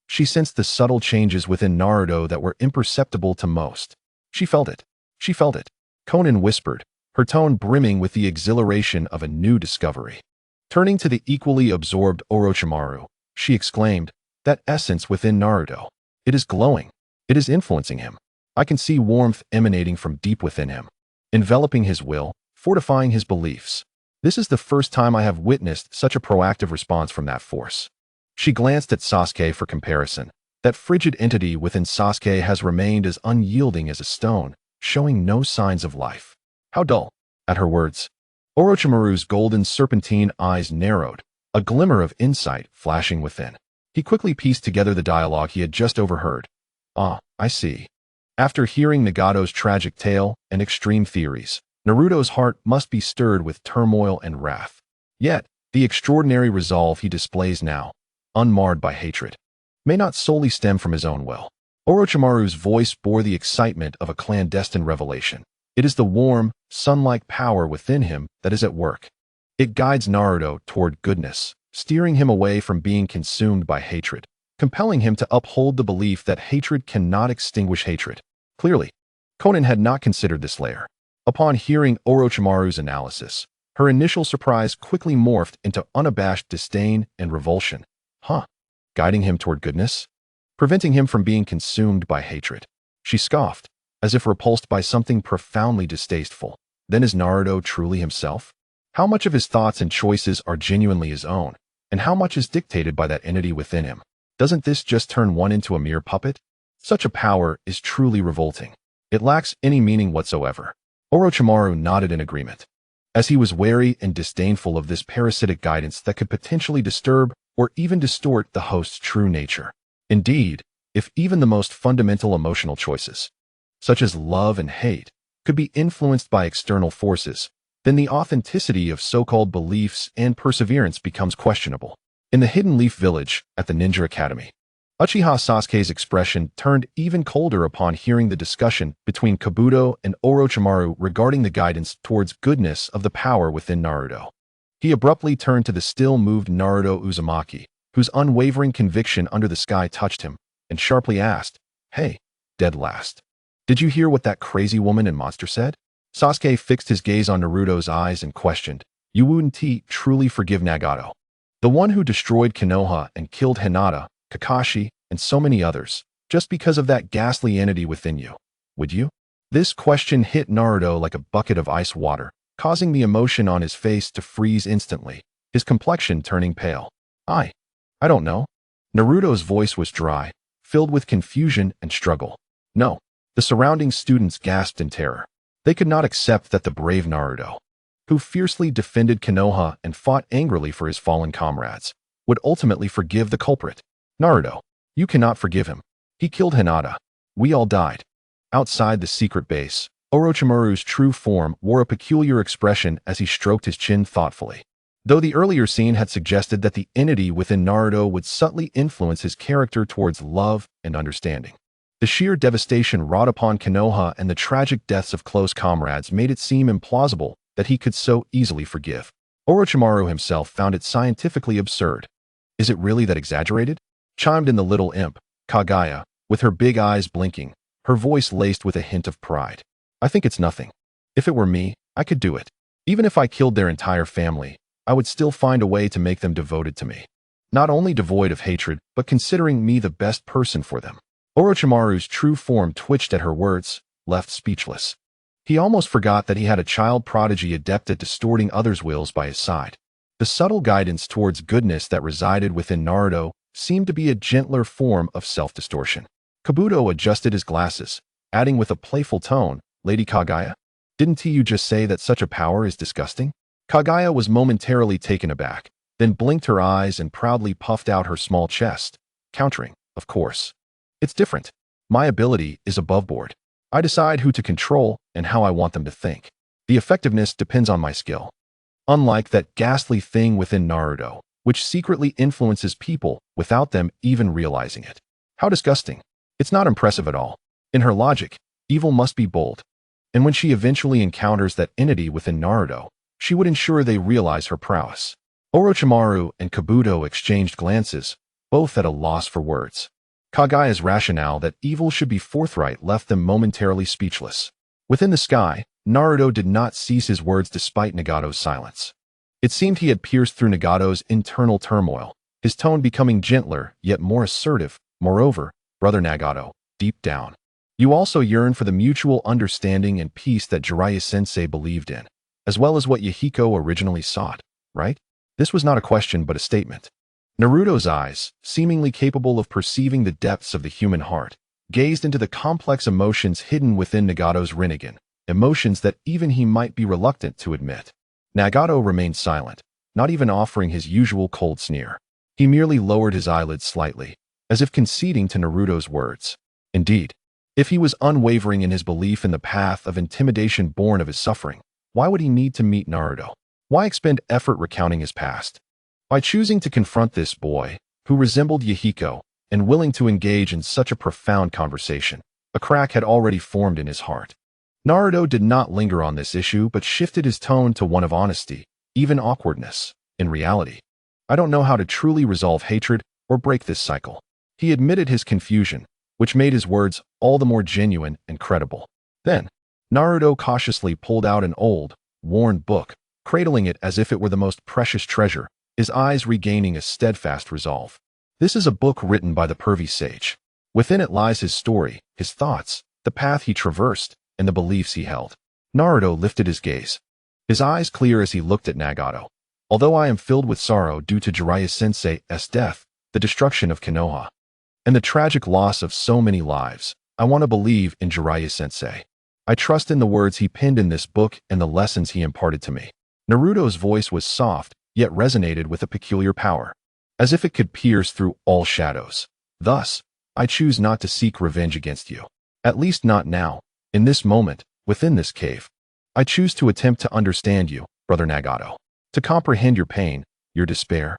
She sensed the subtle changes within Naruto that were imperceptible to most. She felt it. She felt it. Conan whispered, her tone brimming with the exhilaration of a new discovery. Turning to the equally absorbed Orochimaru, she exclaimed, that essence within Naruto. It is glowing. It is influencing him. I can see warmth emanating from deep within him, enveloping his will, fortifying his beliefs. This is the first time I have witnessed such a proactive response from that force. She glanced at Sasuke for comparison. That frigid entity within Sasuke has remained as unyielding as a stone, showing no signs of life. How dull. At her words, Orochimaru's golden serpentine eyes narrowed, a glimmer of insight flashing within. He quickly pieced together the dialogue he had just overheard. Ah, I see. After hearing Nagato's tragic tale and extreme theories, Naruto's heart must be stirred with turmoil and wrath. Yet, the extraordinary resolve he displays now, unmarred by hatred, may not solely stem from his own will. Orochimaru's voice bore the excitement of a clandestine revelation. It is the warm, sun-like power within him that is at work. It guides Naruto toward goodness, steering him away from being consumed by hatred, compelling him to uphold the belief that hatred cannot extinguish hatred. Clearly, Conan had not considered this layer. Upon hearing Orochimaru's analysis, her initial surprise quickly morphed into unabashed disdain and revulsion. Guiding him toward goodness? Preventing him from being consumed by hatred. She scoffed, as if repulsed by something profoundly distasteful. Then is Naruto truly himself? How much of his thoughts and choices are genuinely his own, and how much is dictated by that entity within him? Doesn't this just turn one into a mere puppet? Such a power is truly revolting. It lacks any meaning whatsoever. Orochimaru nodded in agreement, as he was wary and disdainful of this parasitic guidance that could potentially disturb or even distort the host's true nature. Indeed, If even the most fundamental emotional choices, such as love and hate, could be influenced by external forces, then the authenticity of so-called beliefs and perseverance becomes questionable. In the Hidden Leaf Village at the Ninja Academy, Uchiha Sasuke's expression turned even colder upon hearing the discussion between Kabuto and Orochimaru regarding the guidance towards goodness of the power within Naruto. He abruptly turned to the still-moved Naruto Uzumaki, whose unwavering conviction under the sky touched him, and sharply asked, "Hey, dead last. Did you hear what that crazy woman and monster said?" Sasuke fixed his gaze on Naruto's eyes and questioned, "You wouldn't truly forgive Nagato, the one who destroyed Konoha and killed Hinata, Kakashi, and so many others, just because of that ghastly entity within you, would you?" This question hit Naruto like a bucket of ice water, causing the emotion on his face to freeze instantly, his complexion turning pale. I don't know." Naruto's voice was dry, filled with confusion and struggle. "No." The surrounding students gasped in terror. They could not accept that the brave Naruto, who fiercely defended Konoha and fought angrily for his fallen comrades, would ultimately forgive the culprit. "Naruto, you cannot forgive him. He killed Hinata. We all died." Outside the secret base, Orochimaru's true form wore a peculiar expression as he stroked his chin thoughtfully. Though the earlier scene had suggested that the entity within Naruto would subtly influence his character towards love and understanding, the sheer devastation wrought upon Konoha and the tragic deaths of close comrades made it seem implausible that he could so easily forgive. Orochimaru himself found it scientifically absurd. "Is it really that exaggerated?" chimed in the little imp, Kage, with her big eyes blinking, her voice laced with a hint of pride. "I think it's nothing. If it were me, I could do it. Even if I killed their entire family, I would still find a way to make them devoted to me. Not only devoid of hatred, but considering me the best person for them." Orochimaru's true form twitched at her words, left speechless. He almost forgot that he had a child prodigy adept at distorting others' wills by his side. The subtle guidance towards goodness that resided within Naruto seemed to be a gentler form of self-distortion. Kabuto adjusted his glasses, adding with a playful tone, "Lady Kage, didn't you just say that such a power is disgusting?" Kage was momentarily taken aback, then blinked her eyes and proudly puffed out her small chest, countering, "Of course. It's different. My ability is above board. I decide who to control and how I want them to think. The effectiveness depends on my skill. Unlike that ghastly thing within Naruto, which secretly influences people without them even realizing it." How disgusting. It's not impressive at all. In her logic, evil must be bold. And when she eventually encounters that entity within Naruto, she would ensure they realize her prowess. Orochimaru and Kabuto exchanged glances, both at a loss for words. Kage's rationale that evil should be forthright left them momentarily speechless. Within the sky, Naruto did not cease his words despite Nagato's silence. It seemed he had pierced through Nagato's internal turmoil, his tone becoming gentler yet more assertive. "Moreover, brother Nagato, deep down, you also yearn for the mutual understanding and peace that Jiraiya-sensei believed in, as well as what Yahiko originally sought, right?" This was not a question but a statement. Naruto's eyes, seemingly capable of perceiving the depths of the human heart, gazed into the complex emotions hidden within Nagato's Renegade, emotions that even he might be reluctant to admit. Nagato remained silent, not even offering his usual cold sneer. He merely lowered his eyelids slightly, as if conceding to Naruto's words. Indeed, if he was unwavering in his belief in the path of intimidation born of his suffering, why would he need to meet Naruto? Why expend effort recounting his past? By choosing to confront this boy, who resembled Yahiko, and willing to engage in such a profound conversation, a crack had already formed in his heart. Naruto did not linger on this issue but shifted his tone to one of honesty, even awkwardness. "In reality, I don't know how to truly resolve hatred or break this cycle." He admitted his confusion, which made his words all the more genuine and credible. Then, Naruto cautiously pulled out an old, worn book, cradling it as if it were the most precious treasure, his eyes regaining a steadfast resolve. "This is a book written by the pervy sage. Within it lies his story, his thoughts, the path he traversed, and the beliefs he held." Naruto lifted his gaze, his eyes clear as he looked at Nagato. "Although I am filled with sorrow due to Jiraiya-sensei's death, the destruction of Konoha, and the tragic loss of so many lives, I want to believe in Jiraiya-sensei. I trust in the words he penned in this book and the lessons he imparted to me." Naruto's voice was soft, yet resonated with a peculiar power, as if it could pierce through all shadows. Thus, I choose not to seek revenge against you. At least not now, in this moment, within this cave. I choose to attempt to understand you, Brother Nagato, to comprehend your pain, your despair,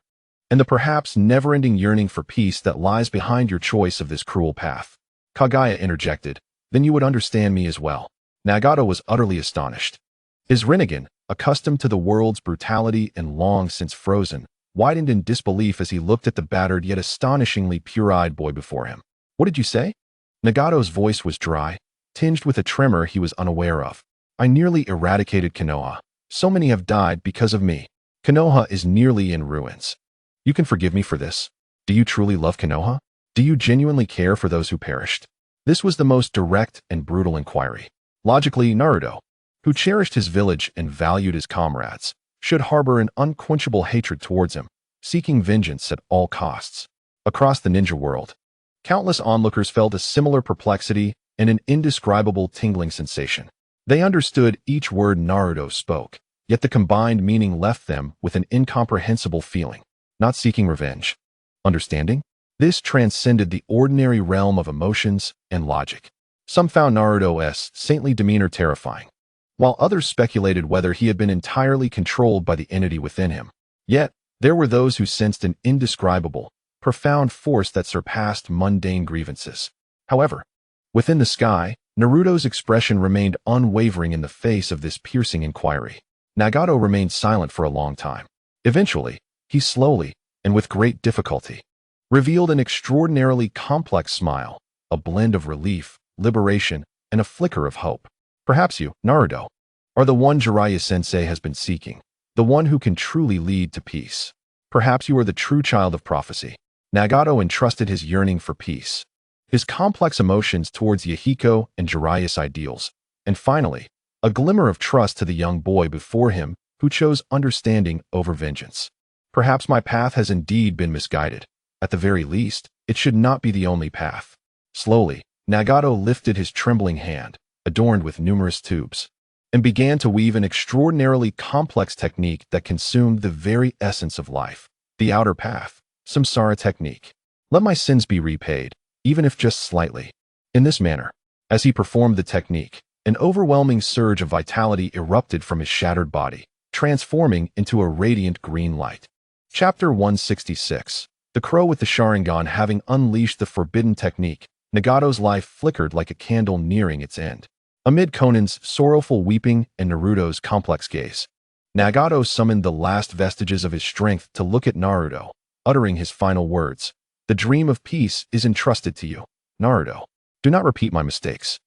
and the perhaps never-ending yearning for peace that lies behind your choice of this cruel path. Kage interjected, then you would understand me as well. Nagato was utterly astonished. His Renegade, accustomed to the world's brutality and long since frozen, widened in disbelief as he looked at the battered yet astonishingly pure-eyed boy before him. What did you say? Nagato's voice was dry, tinged with a tremor he was unaware of. I nearly eradicated Konoha. So many have died because of me. Konoha is nearly in ruins. You can forgive me for this. Do you truly love Konoha? Do you genuinely care for those who perished? This was the most direct and brutal inquiry. Logically, Naruto, who cherished his village and valued his comrades, should harbor an unquenchable hatred towards him, seeking vengeance at all costs. Across the ninja world, countless onlookers felt a similar perplexity and an indescribable tingling sensation. They understood each word Naruto spoke, yet the combined meaning left them with an incomprehensible feeling. Not seeking revenge. Understanding? This transcended the ordinary realm of emotions and logic. Some found Naruto's saintly demeanor terrifying, while others speculated whether he had been entirely controlled by the entity within him. Yet, there were those who sensed an indescribable, profound force that surpassed mundane grievances. However, within the sky, Naruto's expression remained unwavering in the face of this piercing inquiry. Nagato remained silent for a long time. Eventually, he slowly, and with great difficulty, revealed an extraordinarily complex smile, a blend of relief, liberation, and a flicker of hope. Perhaps you, Naruto, are the one Jiraiya-sensei has been seeking, the one who can truly lead to peace. Perhaps you are the true child of prophecy. Nagato entrusted his yearning for peace, his complex emotions towards Yahiko and Jiraiya's ideals, and finally, a glimmer of trust to the young boy before him who chose understanding over vengeance. Perhaps my path has indeed been misguided. At the very least, it should not be the only path. Slowly, Nagato lifted his trembling hand, adorned with numerous tubes, and began to weave an extraordinarily complex technique that consumed the very essence of life. The outer path, samsara technique. Let my sins be repaid, even if just slightly. In this manner, as he performed the technique, an overwhelming surge of vitality erupted from his shattered body, transforming into a radiant green light. Chapter 166. The Crow with the Sharingan. Having unleashed the forbidden technique, Nagato's life flickered like a candle nearing its end. Amid Conan's sorrowful weeping and Naruto's complex gaze, Nagato summoned the last vestiges of his strength to look at Naruto, uttering his final words. The dream of peace is entrusted to you, Naruto. Do not repeat my mistakes.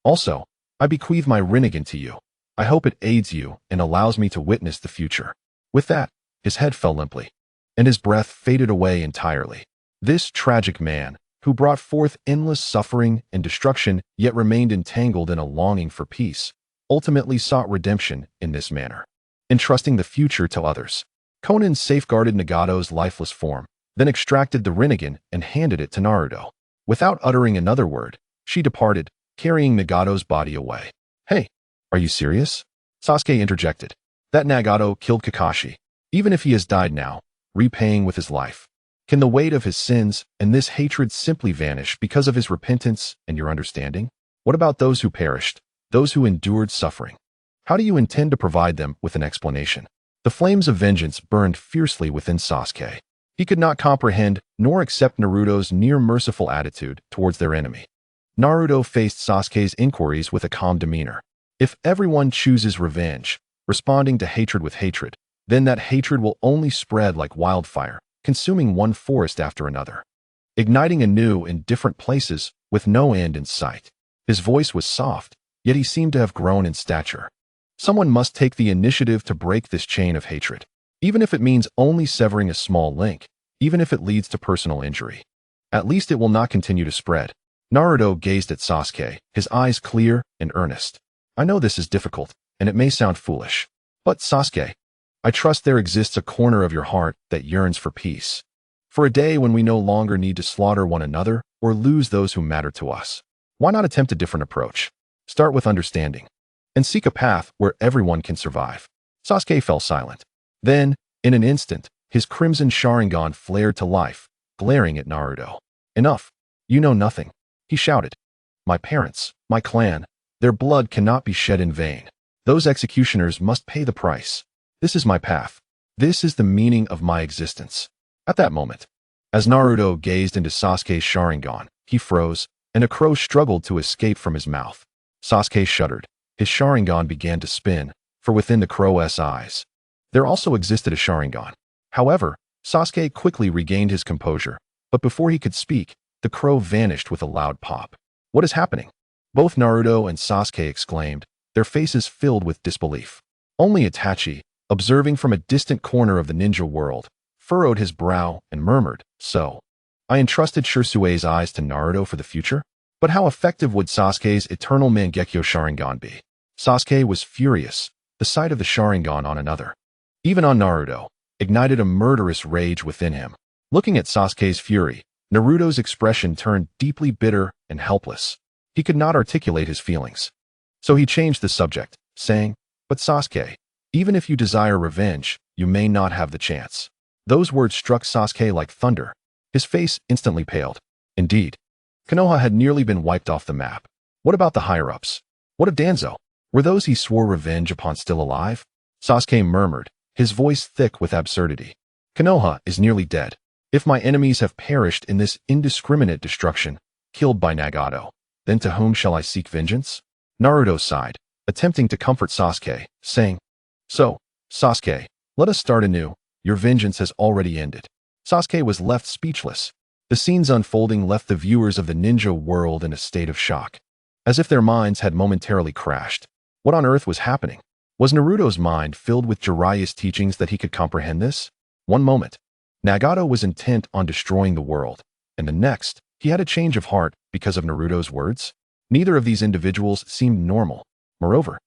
Also, I bequeath my Renegade to you. I hope it aids you and allows me to witness the future. With that, his head fell limply, and his breath faded away entirely. This tragic man, who brought forth endless suffering and destruction yet remained entangled in a longing for peace, ultimately sought redemption in this manner, entrusting the future to others. Conan safeguarded Nagato's lifeless form, then extracted the Renegade and handed it to Naruto. Without uttering another word, she departed, carrying Nagato's body away. Hey, are you serious? Sasuke interjected. That Nagato killed Kakashi. Even if he has died now, repaying with his life, can the weight of his sins and this hatred simply vanish because of his repentance and your understanding? What about those who perished, those who endured suffering? How do you intend to provide them with an explanation? The flames of vengeance burned fiercely within Sasuke. He could not comprehend nor accept Naruto's near-merciful attitude towards their enemy. Naruto faced Sasuke's inquiries with a calm demeanor. If everyone chooses revenge, responding to hatred with hatred, then that hatred will only spread like wildfire, consuming one forest after another, igniting anew in different places with no end in sight. His voice was soft, yet he seemed to have grown in stature. Someone must take the initiative to break this chain of hatred, even if it means only severing a small link, even if it leads to personal injury. At least it will not continue to spread. Naruto gazed at Sasuke, his eyes clear and earnest. I know this is difficult, and it may sound foolish, but Sasuke, I trust there exists a corner of your heart that yearns for peace, for a day when we no longer need to slaughter one another or lose those who matter to us. Why not attempt a different approach? Start with understanding, and seek a path where everyone can survive. Sasuke fell silent. Then, in an instant, his crimson Sharingan flared to life, glaring at Naruto. Enough. You know nothing, he shouted. My parents, my clan, their blood cannot be shed in vain. Those executioners must pay the price. This is my path. This is the meaning of my existence. At that moment, as Naruto gazed into Sasuke's Sharingan, he froze, and a crow struggled to escape from his mouth. Sasuke shuddered. His Sharingan began to spin, for within the crow's eyes, there also existed a Sharingan. However, Sasuke quickly regained his composure, but before he could speak, the crow vanished with a loud pop. What is happening? Both Naruto and Sasuke exclaimed, their faces filled with disbelief. Only Itachi, observing from a distant corner of the ninja world, furrowed his brow and murmured, so, I entrusted Shirsue's eyes to Naruto for the future? But how effective would Sasuke's eternal Mangekyo Sharingan be? Sasuke was furious. The sight of the Sharingan on another, even on Naruto, ignited a murderous rage within him. Looking at Sasuke's fury, Naruto's expression turned deeply bitter and helpless. He could not articulate his feelings. So he changed the subject, saying, but Sasuke, even if you desire revenge, you may not have the chance. Those words struck Sasuke like thunder. His face instantly paled. Indeed, Konoha had nearly been wiped off the map. What about the higher-ups? What of Danzo? Were those he swore revenge upon still alive? Sasuke murmured, his voice thick with absurdity. Konoha is nearly dead. If my enemies have perished in this indiscriminate destruction, killed by Nagato, then to whom shall I seek vengeance? Naruto sighed, attempting to comfort Sasuke, saying, so, Sasuke, let us start anew. Your vengeance has already ended. Sasuke was left speechless. The scenes unfolding left the viewers of the ninja world in a state of shock, as if their minds had momentarily crashed. What on earth was happening? Was Naruto's mind filled with Jiraiya's teachings that he could comprehend this? One moment, Nagato was intent on destroying the world, and the next, he had a change of heart because of Naruto's words. Neither of these individuals seemed normal. Moreover,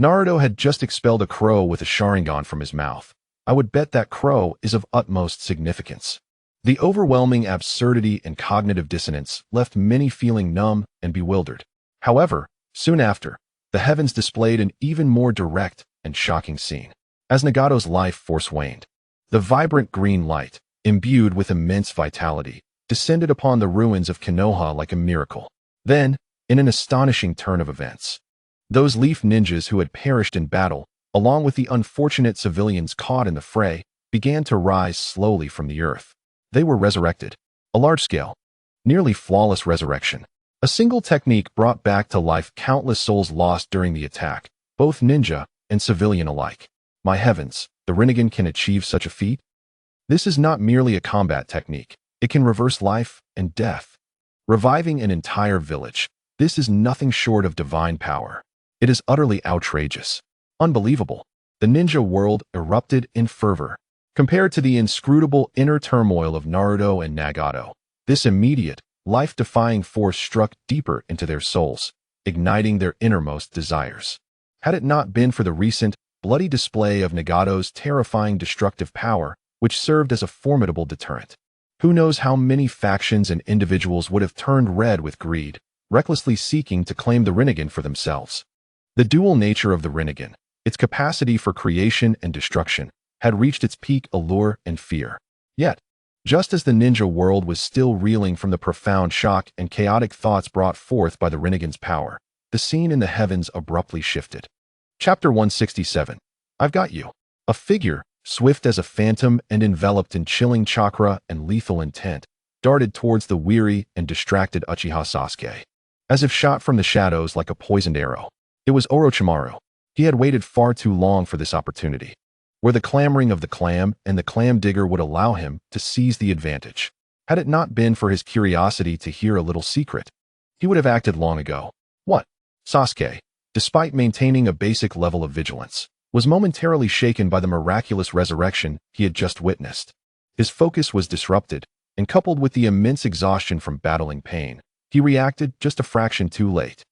Naruto had just expelled a crow with a Sharingan from his mouth. I would bet that crow is of utmost significance. The overwhelming absurdity and cognitive dissonance left many feeling numb and bewildered. However, soon after, the heavens displayed an even more direct and shocking scene. As Nagato's life force waned, the vibrant green light, imbued with immense vitality, descended upon the ruins of Konoha like a miracle. Then, in an astonishing turn of events, those leaf ninjas who had perished in battle, along with the unfortunate civilians caught in the fray, began to rise slowly from the earth. They were resurrected. A large-scale, nearly flawless resurrection. A single technique brought back to life countless souls lost during the attack, both ninja and civilian alike. My heavens, the Renegade can achieve such a feat? This is not merely a combat technique. It can reverse life and death, reviving an entire village. This is nothing short of divine power. It is utterly outrageous. Unbelievable. The ninja world erupted in fervor. Compared to the inscrutable inner turmoil of Naruto and Nagato, this immediate, life-defying force struck deeper into their souls, igniting their innermost desires. Had it not been for the recent, bloody display of Nagato's terrifying destructive power, which served as a formidable deterrent, who knows how many factions and individuals would have turned red with greed, recklessly seeking to claim the Renegade for themselves. The dual nature of the Renegade, its capacity for creation and destruction, had reached its peak allure and fear. Yet, just as the ninja world was still reeling from the profound shock and chaotic thoughts brought forth by the Renegade's power, the scene in the heavens abruptly shifted. Chapter 167. I've got you. A figure, swift as a phantom and enveloped in chilling chakra and lethal intent, darted towards the weary and distracted Uchiha Sasuke. As if shot from the shadows like a poisoned arrow, it was Orochimaru. He had waited far too long for this opportunity, where the clamoring of the clam and the clam digger would allow him to seize the advantage. Had it not been for his curiosity to hear a little secret, he would have acted long ago. What? Sasuke, despite maintaining a basic level of vigilance, was momentarily shaken by the miraculous resurrection he had just witnessed. His focus was disrupted, and coupled with the immense exhaustion from battling pain, he reacted just a fraction too late.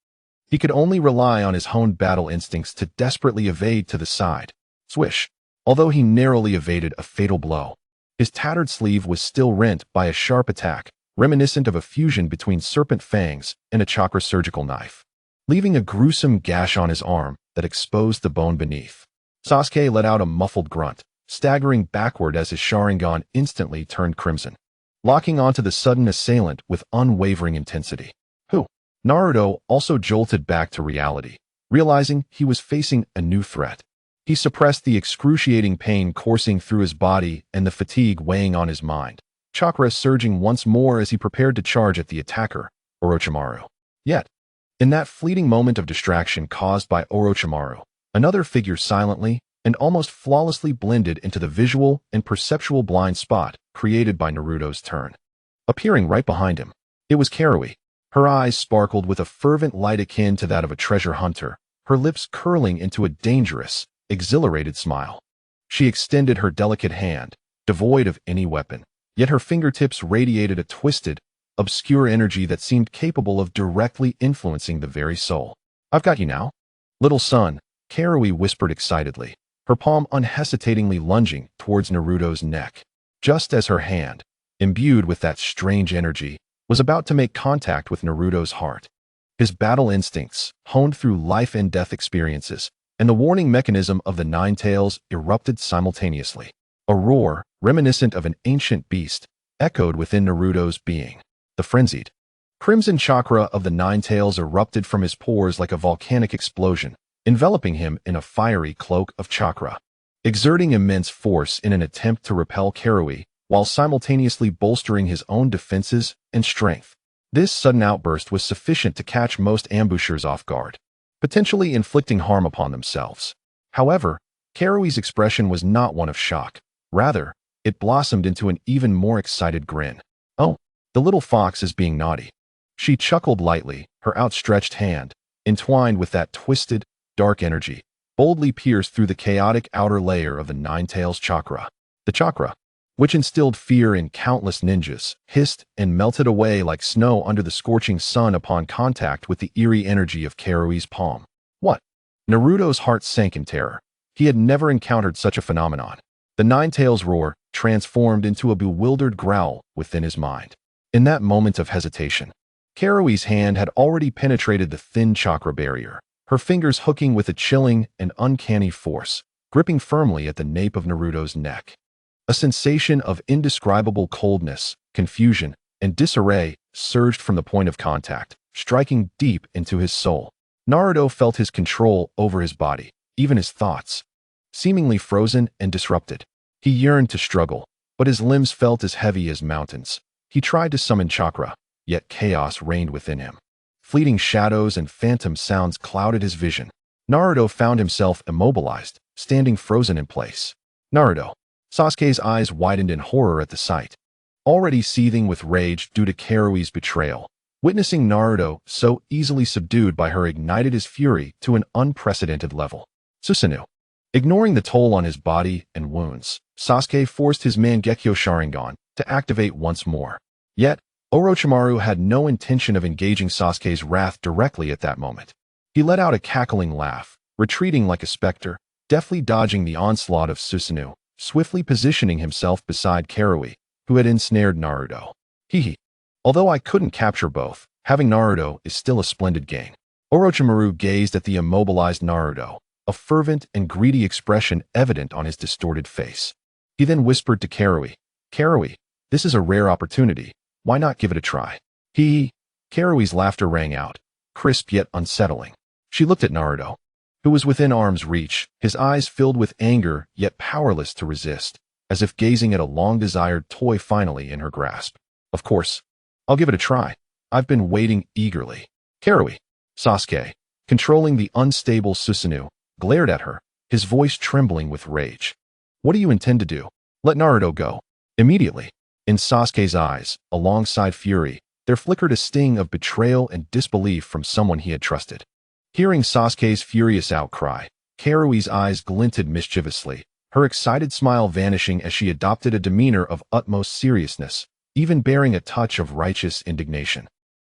He could only rely on his honed battle instincts to desperately evade to the side. Swish. Although he narrowly evaded a fatal blow, his tattered sleeve was still rent by a sharp attack, reminiscent of a fusion between serpent fangs and a chakra surgical knife, leaving a gruesome gash on his arm that exposed the bone beneath. Sasuke let out a muffled grunt, staggering backward as his Sharingan instantly turned crimson. locking onto the sudden assailant with unwavering intensity. Who? Naruto also jolted back to reality, realizing he was facing a new threat. He suppressed the excruciating pain coursing through his body and the fatigue weighing on his mind, chakra surging once more as he prepared to charge at the attacker, Orochimaru. Yet, in that fleeting moment of distraction caused by Orochimaru, another figure silently and almost flawlessly blended into the visual and perceptual blind spot created by Naruto's turn. Appearing right behind him, it was Karui. Her eyes sparkled with a fervent light akin to that of a treasure hunter, her lips curling into a dangerous, exhilarated smile. She extended her delicate hand, devoid of any weapon, yet her fingertips radiated a twisted, obscure energy that seemed capable of directly influencing the very soul. "I've got you now, little son," Karui whispered excitedly, her palm unhesitatingly lunging towards Naruto's neck, just as her hand, imbued with that strange energy, was about to make contact with Naruto's heart. His battle instincts, honed through life and death experiences, and the warning mechanism of the Nine Tails erupted simultaneously. A roar, reminiscent of an ancient beast, echoed within Naruto's being. The frenzied crimson chakra of the Nine Tails erupted from his pores like a volcanic explosion, enveloping him in a fiery cloak of chakra. Exerting immense force in an attempt to repel Karui, while simultaneously bolstering his own defenses and strength. This sudden outburst was sufficient to catch most ambushers off guard, potentially inflicting harm upon themselves. However, Karui's expression was not one of shock. Rather, it blossomed into an even more excited grin. "Oh, the little fox is being naughty." She chuckled lightly, her outstretched hand, entwined with that twisted, dark energy, boldly pierced through the chaotic outer layer of the Nine Tails chakra. The chakra, which instilled fear in countless ninjas, hissed and melted away like snow under the scorching sun upon contact with the eerie energy of Karui's palm. What? Naruto's heart sank in terror. He had never encountered such a phenomenon. The Nine Tails roar transformed into a bewildered growl within his mind. In that moment of hesitation, Karui's hand had already penetrated the thin chakra barrier, her fingers hooking with a chilling and uncanny force, gripping firmly at the nape of Naruto's neck. A sensation of indescribable coldness, confusion, and disarray surged from the point of contact, striking deep into his soul. Naruto felt his control over his body, even his thoughts, seemingly frozen and disrupted. He yearned to struggle, but his limbs felt as heavy as mountains. He tried to summon chakra, yet chaos reigned within him. Fleeting shadows and phantom sounds clouded his vision. Naruto found himself immobilized, standing frozen in place. "Naruto." Sasuke's eyes widened in horror at the sight. Already seething with rage due to Karui's betrayal, witnessing Naruto so easily subdued by her ignited his fury to an unprecedented level. "Susanoo." Ignoring the toll on his body and wounds, Sasuke forced his Mangekyo Sharingan to activate once more. Yet, Orochimaru had no intention of engaging Sasuke's wrath directly at that moment. He let out a cackling laugh, retreating like a specter, deftly dodging the onslaught of Susanoo, swiftly positioning himself beside Karui, who had ensnared Naruto. Hee. Although I couldn't capture both, having Naruto is still a splendid gain. Orochimaru gazed at the immobilized Naruto, a fervent and greedy expression evident on his distorted face. He then whispered to Karui, "Karui, this is a rare opportunity. Why not give it a try?" Karui's laughter rang out, crisp yet unsettling. She looked at Naruto, who was within arm's reach, his eyes filled with anger yet powerless to resist, as if gazing at a long-desired toy finally in her grasp. "Of course, I'll give it a try. I've been waiting eagerly." "Karui." Sasuke, controlling the unstable Susanoo, glared at her, his voice trembling with rage. "What do you intend to do?" "Let Naruto go." Immediately, in Sasuke's eyes, alongside fury, there flickered a sting of betrayal and disbelief from someone he had trusted. Hearing Sasuke's furious outcry, Karui's eyes glinted mischievously, her excited smile vanishing as she adopted a demeanor of utmost seriousness, even bearing a touch of righteous indignation.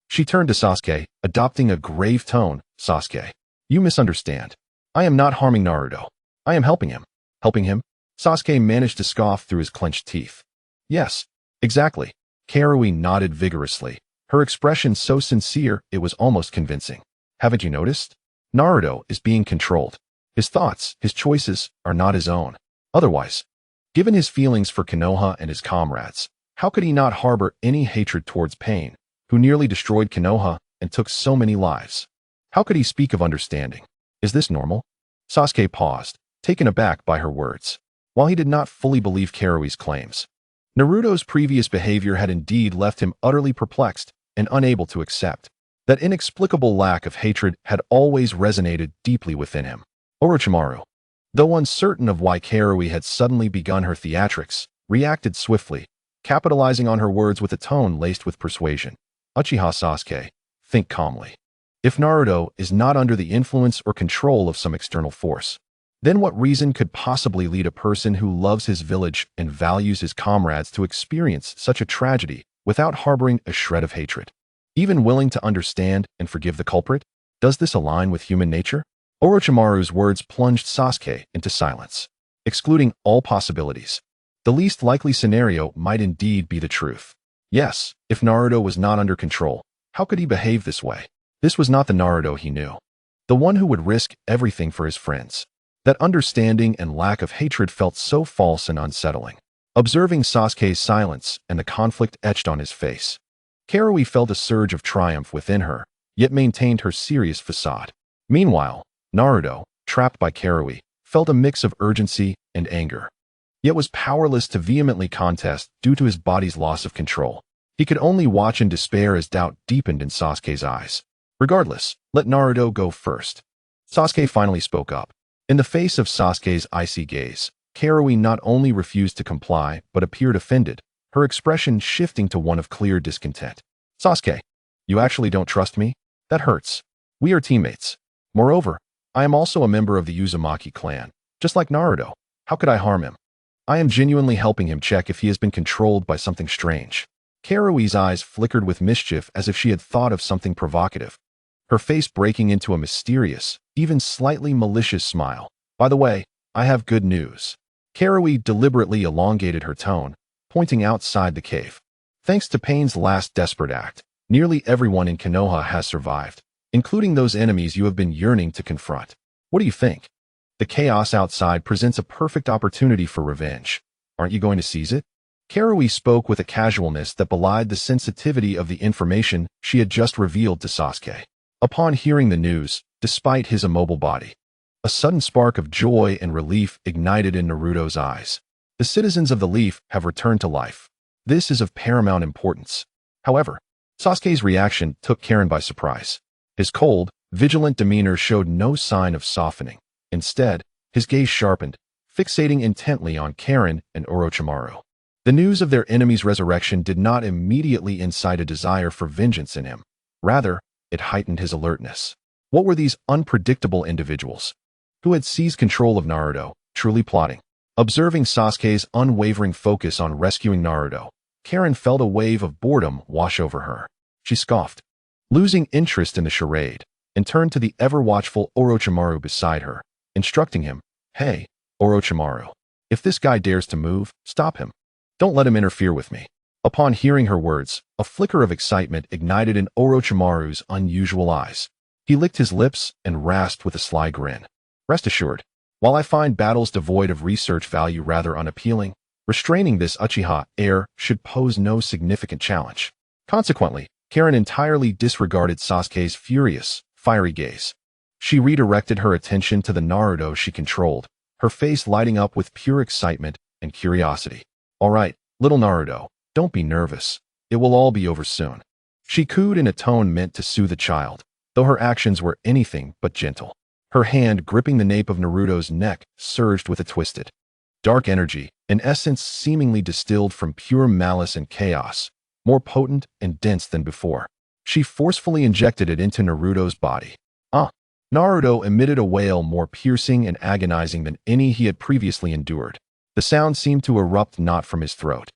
She turned to Sasuke, adopting a grave tone. "Sasuke, you misunderstand. I am not harming Naruto. I am helping him." "Helping him?" Sasuke managed to scoff through his clenched teeth. "Yes, exactly." Karui nodded vigorously, her expression so sincere it was almost convincing. "Haven't you noticed? Naruto is being controlled. His thoughts, his choices, are not his own. Otherwise, given his feelings for Konoha and his comrades, How could he not harbor any hatred towards Payne, who nearly destroyed Konoha and took so many lives? How could he speak of understanding? Is this normal? Sasuke paused, taken aback by her words. While he did not fully believe Karui's claims, Naruto's previous behavior had indeed left him utterly perplexed and unable to accept. That inexplicable lack of hatred had always resonated deeply within him. Orochimaru, though uncertain of why Karui had suddenly begun her theatrics, reacted swiftly, capitalizing on her words with a tone laced with persuasion. Uchiha Sasuke, think calmly. If Naruto is not under the influence or control of some external force, then what reason could possibly lead a person who loves his village and values his comrades to experience such a tragedy without harboring a shred of hatred? Even willing to understand and forgive the culprit? Does this align with human nature? Orochimaru's words plunged Sasuke into silence, excluding all possibilities. The least likely scenario might indeed be the truth. Yes, if Naruto was not under control, how could he behave this way? This was not the Naruto he knew. The one who would risk everything for his friends. That understanding and lack of hatred felt so false and unsettling. Observing Sasuke's silence and the conflict etched on his face, Karui felt a surge of triumph within her, yet maintained her serious facade. Meanwhile, Naruto, trapped by Karui, felt a mix of urgency and anger, yet was powerless to vehemently contest due to his body's loss of control. He could only watch in despair as doubt deepened in Sasuke's eyes. Regardless, let Naruto go first. Sasuke finally spoke up. In the face of Sasuke's icy gaze, Karui not only refused to comply but appeared offended, her expression shifting to one of clear discontent. Sasuke, you actually don't trust me? That hurts. We are teammates. Moreover, I am also a member of the Uzumaki clan. Just like Naruto, how could I harm him? I am genuinely helping him check if he has been controlled by something strange. Karui's eyes flickered with mischief as if she had thought of something provocative, her face breaking into a mysterious, even slightly malicious smile. By the way, I have good news. Karui deliberately elongated her tone, pointing outside the cave. Thanks to Payne's last desperate act, nearly everyone in Konoha has survived, including those enemies you have been yearning to confront. What do you think? The chaos outside presents a perfect opportunity for revenge. Aren't you going to seize it? Karui spoke with a casualness that belied the sensitivity of the information she had just revealed to Sasuke. Upon hearing the news, despite his immobile body, a sudden spark of joy and relief ignited in Naruto's eyes. The citizens of the Leaf have returned to life. This is of paramount importance. However, Sasuke's reaction took Karin by surprise. His cold, vigilant demeanor showed no sign of softening. Instead, his gaze sharpened, fixating intently on Karin and Orochimaru. The news of their enemy's resurrection did not immediately incite a desire for vengeance in him. Rather, it heightened his alertness. What were these unpredictable individuals who had seized control of Naruto truly plotting? Observing Sasuke's unwavering focus on rescuing Naruto, Karin felt a wave of boredom wash over her. She scoffed, losing interest in the charade, and turned to the ever-watchful Orochimaru beside her, instructing him, "Hey, Orochimaru, if this guy dares to move, stop him. Don't let him interfere with me." Upon hearing her words, a flicker of excitement ignited in Orochimaru's unusual eyes. He licked his lips and rasped with a sly grin. "Rest assured, while I find battles devoid of research value rather unappealing, restraining this Uchiha heir should pose no significant challenge." Consequently, Karin entirely disregarded Sasuke's furious, fiery gaze. She redirected her attention to the Naruto she controlled, her face lighting up with pure excitement and curiosity. "All right, little Naruto, don't be nervous. It will all be over soon." She cooed in a tone meant to soothe the child, though her actions were anything but gentle. Her hand gripping the nape of Naruto's neck surged with a twisted, dark energy, an essence seemingly distilled from pure malice and chaos, more potent and dense than before. She forcefully injected it into Naruto's body. Naruto emitted a wail more piercing and agonizing than any he had previously endured. The sound seemed to erupt not from his throat,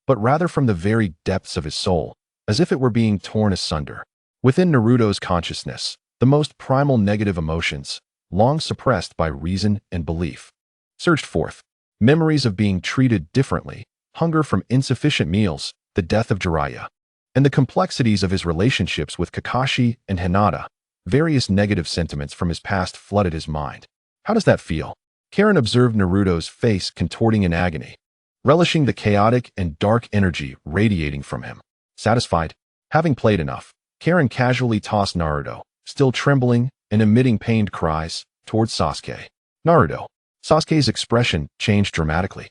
but rather from the very depths of his soul, as if it were being torn asunder. Within Naruto's consciousness, the most primal negative emotions, long suppressed by reason and belief, surged forth. Memories of being treated differently, hunger from insufficient meals, the death of Jiraiya, and the complexities of his relationships with Kakashi and Hinata. Various negative sentiments from his past flooded his mind. "How does that feel?" Karin observed Naruto's face contorting in agony. relishing the chaotic and dark energy radiating from him. Satisfied, having played enough, Karen casually tossed Naruto, still trembling and emitting pained cries, towards Sasuke. Naruto. Sasuke's expression changed dramatically.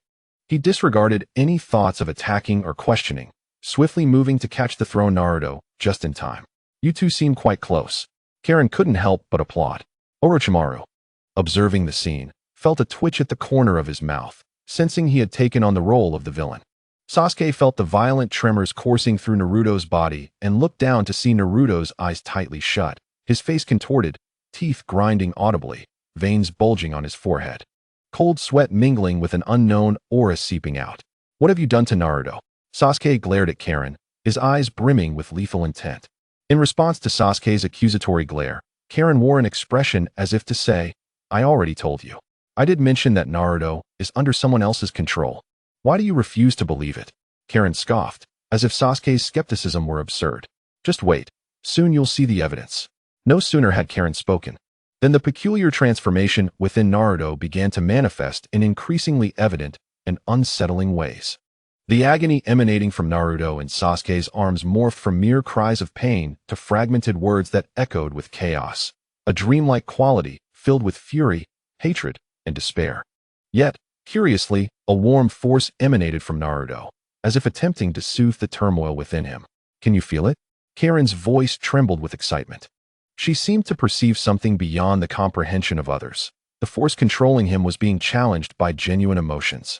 He disregarded any thoughts of attacking or questioning, swiftly moving to catch the thrown Naruto just in time. You two seem quite close. Karen couldn't help but applaud. Orochimaru, observing the scene, felt a twitch at the corner of his mouth, sensing he had taken on the role of the villain. Sasuke felt the violent tremors coursing through Naruto's body and looked down to see Naruto's eyes tightly shut, his face contorted, teeth grinding audibly, veins bulging on his forehead. Cold sweat mingling with an unknown aura seeping out. What have you done to Naruto? Sasuke glared at Karen, his eyes brimming with lethal intent. In response to Sasuke's accusatory glare, Karen wore an expression as if to say, I already told you. I did mention that Naruto is under someone else's control. Why do you refuse to believe it? Karen scoffed, as if Sasuke's skepticism were absurd. Just wait. Soon you'll see the evidence. No sooner had Karen spoken than the peculiar transformation within Naruto began to manifest in increasingly evident and unsettling ways. The agony emanating from Naruto and Sasuke's arms morphed from mere cries of pain to fragmented words that echoed with chaos, a dreamlike quality filled with fury, hatred, and despair. Yet, curiously, a warm force emanated from Naruto, as if attempting to soothe the turmoil within him. Can you feel it? Karen's voice trembled with excitement. She seemed to perceive something beyond the comprehension of others. The force controlling him was being challenged by genuine emotions.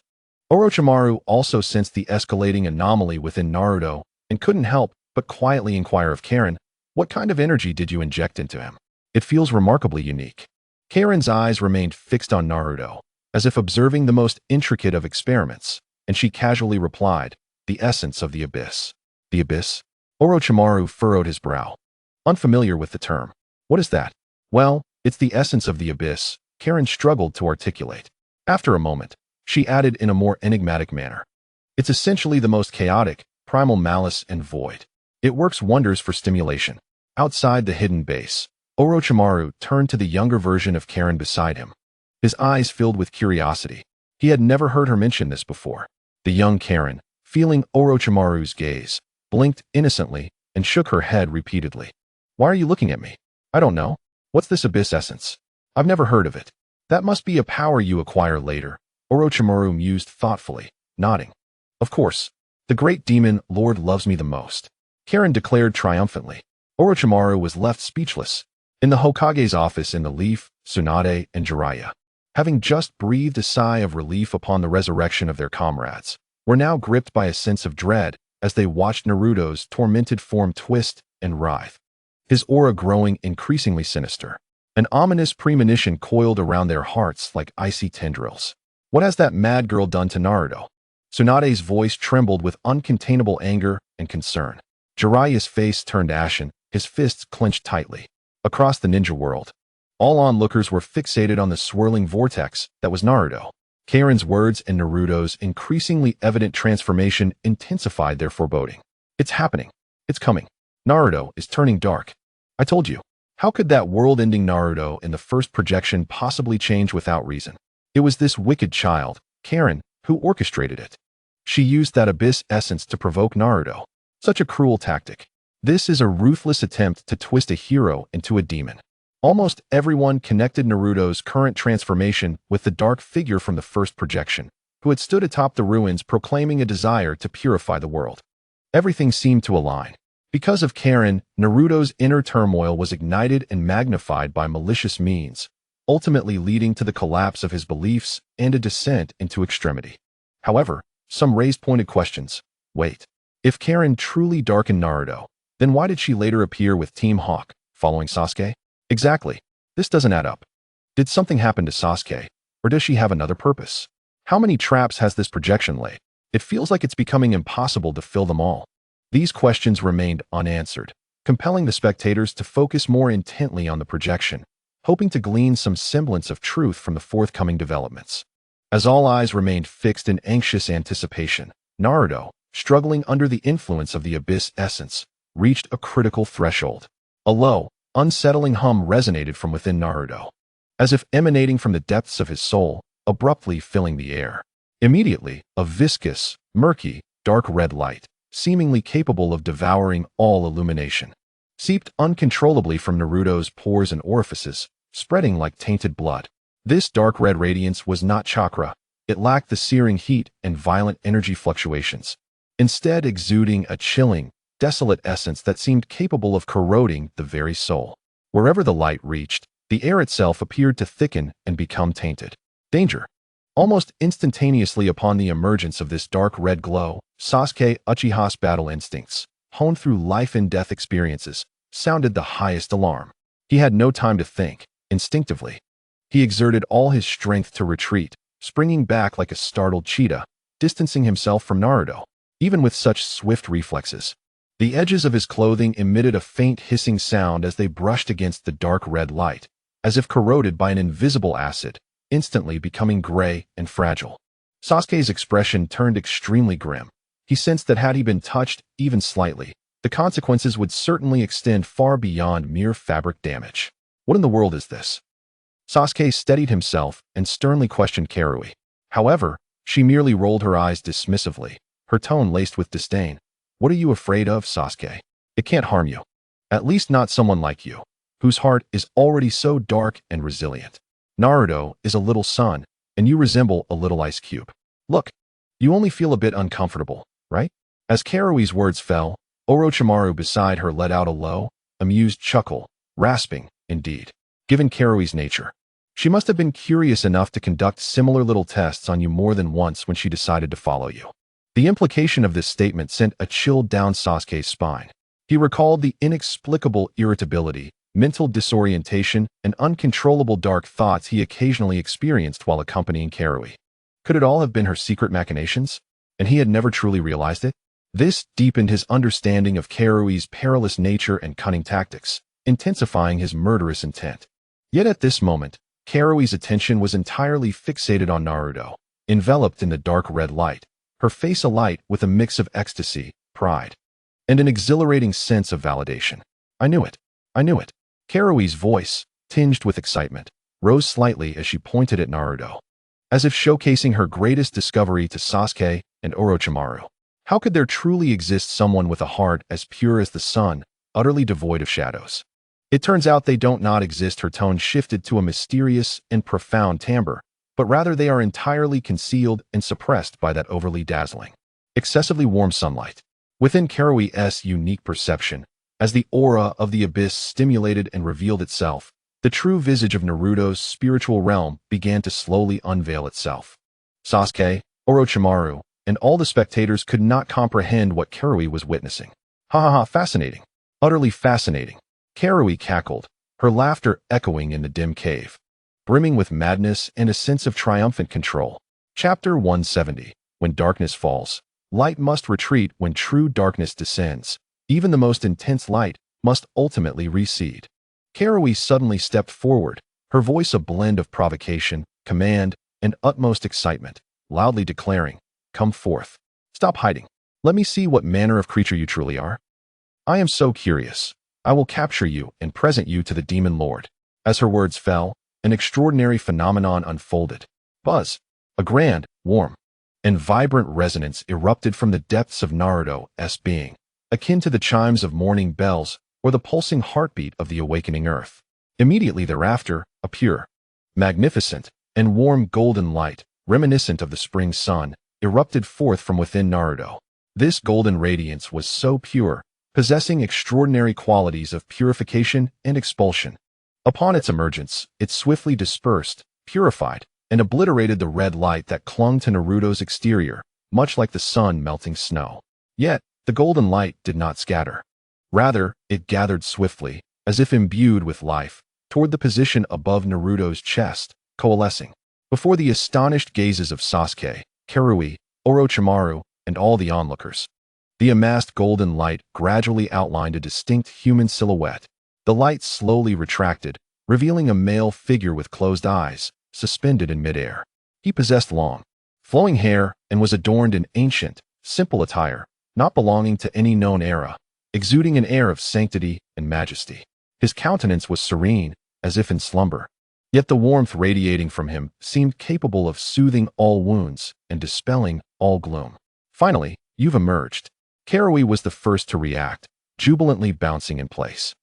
Orochimaru also sensed the escalating anomaly within Naruto and couldn't help but quietly inquire of Karen, what kind of energy did you inject into him? It feels remarkably unique. Karen's eyes remained fixed on Naruto, as if observing the most intricate of experiments, and she casually replied, the essence of the abyss. The abyss? Orochimaru furrowed his brow. Unfamiliar with the term. What is that? Well, it's the essence of the abyss, Karen struggled to articulate. After a moment, she added in a more enigmatic manner. It's essentially the most chaotic, primal malice and void. It works wonders for stimulation. Outside the hidden base, Orochimaru turned to the younger version of Karen beside him. His eyes filled with curiosity. He had never heard her mention this before. The young Karen, feeling Orochimaru's gaze, blinked innocently and shook her head repeatedly. Why are you looking at me? I don't know. What's this abyss essence? I've never heard of it. That must be a power you acquire later, Orochimaru mused thoughtfully, nodding. Of course. The great demon lord loves me the most, Karen declared triumphantly. Orochimaru was left speechless. In the Hokage's office in the Leaf, Tsunade and Jiraiya, having just breathed a sigh of relief upon the resurrection of their comrades, were now gripped by a sense of dread as they watched Naruto's tormented form twist and writhe, his aura growing increasingly sinister. An ominous premonition coiled around their hearts like icy tendrils. What has that mad girl done to Naruto? Tsunade's voice trembled with uncontainable anger and concern. Jiraiya's face turned ashen, his fists clenched tightly. Across the ninja world, all onlookers were fixated on the swirling vortex that was Naruto. Karen's words and Naruto's increasingly evident transformation intensified their foreboding. It's happening. It's coming. Naruto is turning dark. I told you. How could that world-ending Naruto in the first projection possibly change without reason? It was this wicked child, Karen, who orchestrated it. She used that abyss essence to provoke Naruto. Such a cruel tactic. This is a ruthless attempt to twist a hero into a demon. Almost everyone connected Naruto's current transformation with the dark figure from the first projection, who had stood atop the ruins proclaiming a desire to purify the world. Everything seemed to align. Because of Karen, Naruto's inner turmoil was ignited and magnified by malicious means, ultimately leading to the collapse of his beliefs and a descent into extremity. However, some raised pointed questions. Wait. If Karen truly darkened Naruto, then why did she later appear with Team Hawk, following Sasuke? Exactly. This doesn't add up. Did something happen to Sasuke, or does she have another purpose? How many traps has this projection laid? It feels like it's becoming impossible to fill them all. These questions remained unanswered, compelling the spectators to focus more intently on the projection, hoping to glean some semblance of truth from the forthcoming developments. As all eyes remained fixed in anxious anticipation, Naruto, struggling under the influence of the abyss essence, reached a critical threshold. A low, unsettling hum resonated from within Naruto, as if emanating from the depths of his soul, abruptly filling the air. Immediately, a viscous, murky, dark red light, seemingly capable of devouring all illumination, seeped uncontrollably from Naruto's pores and orifices, spreading like tainted blood. This dark red radiance was not chakra. It lacked the searing heat and violent energy fluctuations, instead exuding a chilling, desolate essence that seemed capable of corroding the very soul. Wherever the light reached, the air itself appeared to thicken and become tainted. Danger. Almost instantaneously upon the emergence of this dark red glow, Sasuke Uchiha's battle instincts, honed through life and death experiences, sounded the highest alarm. He had no time to think. Instinctively, he exerted all his strength to retreat, springing back like a startled cheetah, distancing himself from Naruto. Even with such swift reflexes, the edges of his clothing emitted a faint hissing sound as they brushed against the dark red light, as if corroded by an invisible acid, instantly becoming gray and fragile. Sasuke's expression turned extremely grim. He sensed that had he been touched, even slightly, the consequences would certainly extend far beyond mere fabric damage. What in the world is this? Sasuke steadied himself and sternly questioned Karui. However, she merely rolled her eyes dismissively, her tone laced with disdain. What are you afraid of, Sasuke? It can't harm you. At least not someone like you, whose heart is already so dark and resilient. Naruto is a little sun, and you resemble a little ice cube. Look, you only feel a bit uncomfortable, right? As Karui's words fell, Orochimaru beside her let out a low, amused chuckle, rasping, indeed. Given Karui's nature, she must have been curious enough to conduct similar little tests on you more than once when she decided to follow you. The implication of this statement sent a chill down Sasuke's spine. He recalled the inexplicable irritability, mental disorientation, and uncontrollable dark thoughts he occasionally experienced while accompanying Karui. Could it all have been her secret machinations? And he had never truly realized it? This deepened his understanding of Karui's perilous nature and cunning tactics, intensifying his murderous intent. Yet at this moment, Karui's attention was entirely fixated on Naruto, enveloped in the dark red light, her face alight with a mix of ecstasy, pride, and an exhilarating sense of validation. I knew it. I knew it. Karui's voice, tinged with excitement, rose slightly as she pointed at Naruto, as if showcasing her greatest discovery to Sasuke and Orochimaru. How could there truly exist someone with a heart as pure as the sun, utterly devoid of shadows? It turns out they don't not exist. Her tone shifted to a mysterious and profound timbre, but rather they are entirely concealed and suppressed by that overly dazzling, excessively warm sunlight. Within Karui's unique perception, as the aura of the abyss stimulated and revealed itself, the true visage of Naruto's spiritual realm began to slowly unveil itself. Sasuke, Orochimaru, and all the spectators could not comprehend what Karui was witnessing. Ha ha ha, fascinating. Utterly fascinating. Karui cackled, her laughter echoing in the dim cave, brimming with madness and a sense of triumphant control. Chapter 170. When darkness falls, light must retreat. When true darkness descends, even the most intense light must ultimately recede. Karui suddenly stepped forward, her voice a blend of provocation, command, and utmost excitement, loudly declaring, "Come forth. Stop hiding. Let me see what manner of creature you truly are. I am so curious. I will capture you and present you to the demon lord." As her words fell, an extraordinary phenomenon unfolded. Buzz, a grand, warm, and vibrant resonance erupted from the depths of Naruto's being, akin to the chimes of morning bells or the pulsing heartbeat of the awakening earth. Immediately thereafter, a pure, magnificent, and warm golden light, reminiscent of the spring sun, erupted forth from within Naruto. This golden radiance was so pure, possessing extraordinary qualities of purification and expulsion. Upon its emergence, it swiftly dispersed, purified, and obliterated the red light that clung to Naruto's exterior, much like the sun melting snow. Yet, the golden light did not scatter. Rather, it gathered swiftly, as if imbued with life, toward the position above Naruto's chest, coalescing. Before the astonished gazes of Sasuke, Karui, Orochimaru, and all the onlookers, the amassed golden light gradually outlined a distinct human silhouette. The light slowly retracted, revealing a male figure with closed eyes, suspended in midair. He possessed long, flowing hair and was adorned in ancient, simple attire, not belonging to any known era, exuding an air of sanctity and majesty. His countenance was serene, as if in slumber, Yet the warmth radiating from him seemed capable of soothing all wounds and dispelling all gloom. Finally, you've emerged. Karui was the first to react, jubilantly bouncing in place.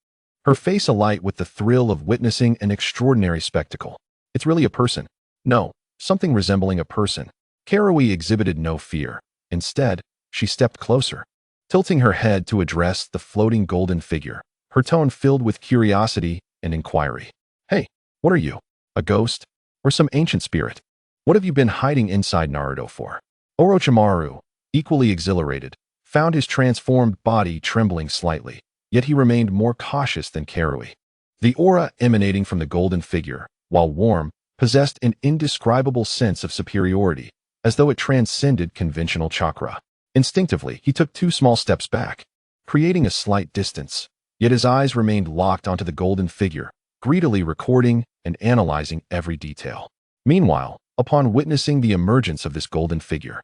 Her face alight with the thrill of witnessing an extraordinary spectacle. It's really a person. No, something resembling a person. Karui exhibited no fear. Instead, she stepped closer, tilting her head to address the floating golden figure, her tone filled with curiosity and inquiry. Hey, what are you? A ghost? Or some ancient spirit? What have you been hiding inside Naruto for? Orochimaru, equally exhilarated, found his transformed body trembling slightly, yet he remained more cautious than Karui. The aura emanating from the golden figure, while warm, possessed an indescribable sense of superiority, as though it transcended conventional chakra. Instinctively, he took 2 small steps back, creating a slight distance, yet his eyes remained locked onto the golden figure, greedily recording and analyzing every detail. Meanwhile, upon witnessing the emergence of this golden figure,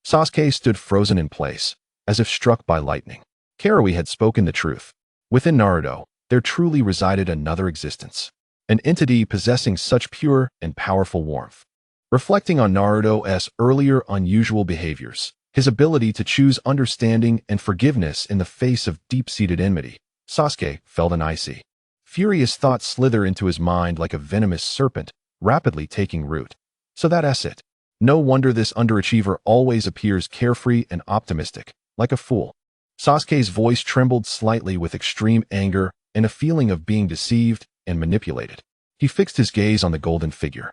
Sasuke stood frozen in place, as if struck by lightning. Karui had spoken the truth. Within Naruto, there truly resided another existence, an entity possessing such pure and powerful warmth. Reflecting on Naruto's earlier unusual behaviors, his ability to choose understanding and forgiveness in the face of deep-seated enmity, Sasuke felt an icy, furious thought slither into his mind like a venomous serpent, rapidly taking root. So that's it. No wonder this underachiever always appears carefree and optimistic, like a fool. Sasuke's voice trembled slightly with extreme anger and a feeling of being deceived and manipulated. He fixed his gaze on the golden figure,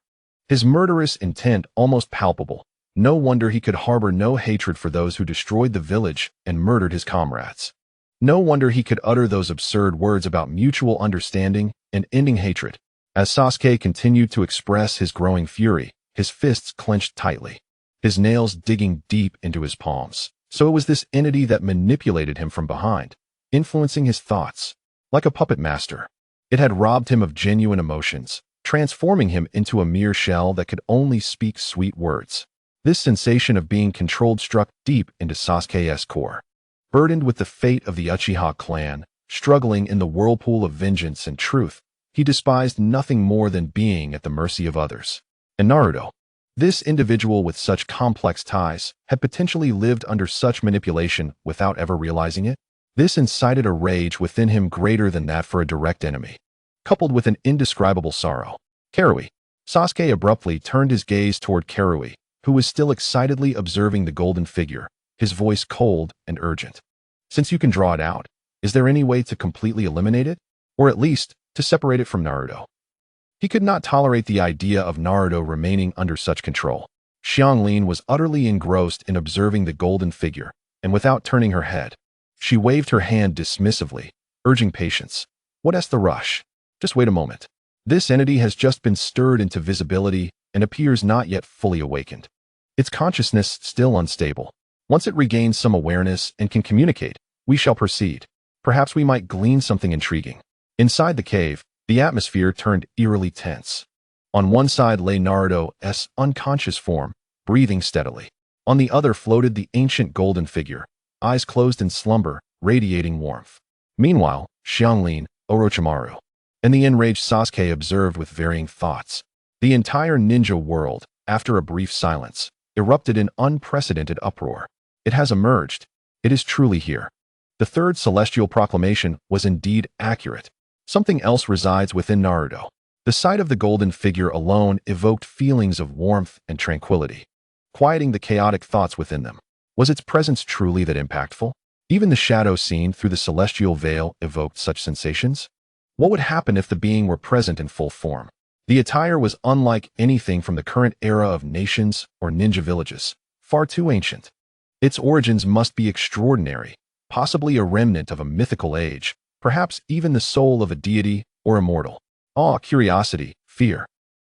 his murderous intent almost palpable. No wonder he could harbor no hatred for those who destroyed the village and murdered his comrades. No wonder he could utter those absurd words about mutual understanding and ending hatred. As Sasuke continued to express his growing fury, his fists clenched tightly, his nails digging deep into his palms. So it was this entity that manipulated him from behind, influencing his thoughts. Like a puppet master, it had robbed him of genuine emotions, transforming him into a mere shell that could only speak sweet words. This sensation of being controlled struck deep into Sasuke's core. Burdened with the fate of the Uchiha clan, struggling in the whirlpool of vengeance and truth, he despised nothing more than being at the mercy of others. And Naruto, this individual with such complex ties, had potentially lived under such manipulation without ever realizing it. This incited a rage within him greater than that for a direct enemy, coupled with an indescribable sorrow. Karui. Sasuke abruptly turned his gaze toward Karui, who was still excitedly observing the golden figure, his voice cold and urgent. Since you can draw it out, is there any way to completely eliminate it? Or at least, to separate it from Naruto? He could not tolerate the idea of Naruto remaining under such control. Xianglin was utterly engrossed in observing the golden figure, and without turning her head, she waved her hand dismissively, urging patience. What's the rush? Just wait a moment. This entity has just been stirred into visibility and appears not yet fully awakened. Its consciousness still unstable. Once it regains some awareness and can communicate, we shall proceed. Perhaps we might glean something intriguing. Inside the cave, the atmosphere turned eerily tense. On one side lay Naruto's unconscious form, breathing steadily. On the other floated the ancient golden figure, eyes closed in slumber, radiating warmth. Meanwhile, Xianglin, Orochimaru, and the enraged Sasuke observed with varying thoughts. The entire ninja world, after a brief silence, erupted in unprecedented uproar. It has emerged. It is truly here. The third celestial proclamation was indeed accurate. Something else resides within Naruto. The sight of the golden figure alone evoked feelings of warmth and tranquility, quieting the chaotic thoughts within them. Was its presence truly that impactful? Even the shadow seen through the celestial veil evoked such sensations? What would happen if the being were present in full form? The attire was unlike anything from the current era of nations or ninja villages, far too ancient. Its origins must be extraordinary, possibly a remnant of a mythical age, perhaps even the soul of a deity or immortal. Awe, curiosity, fear,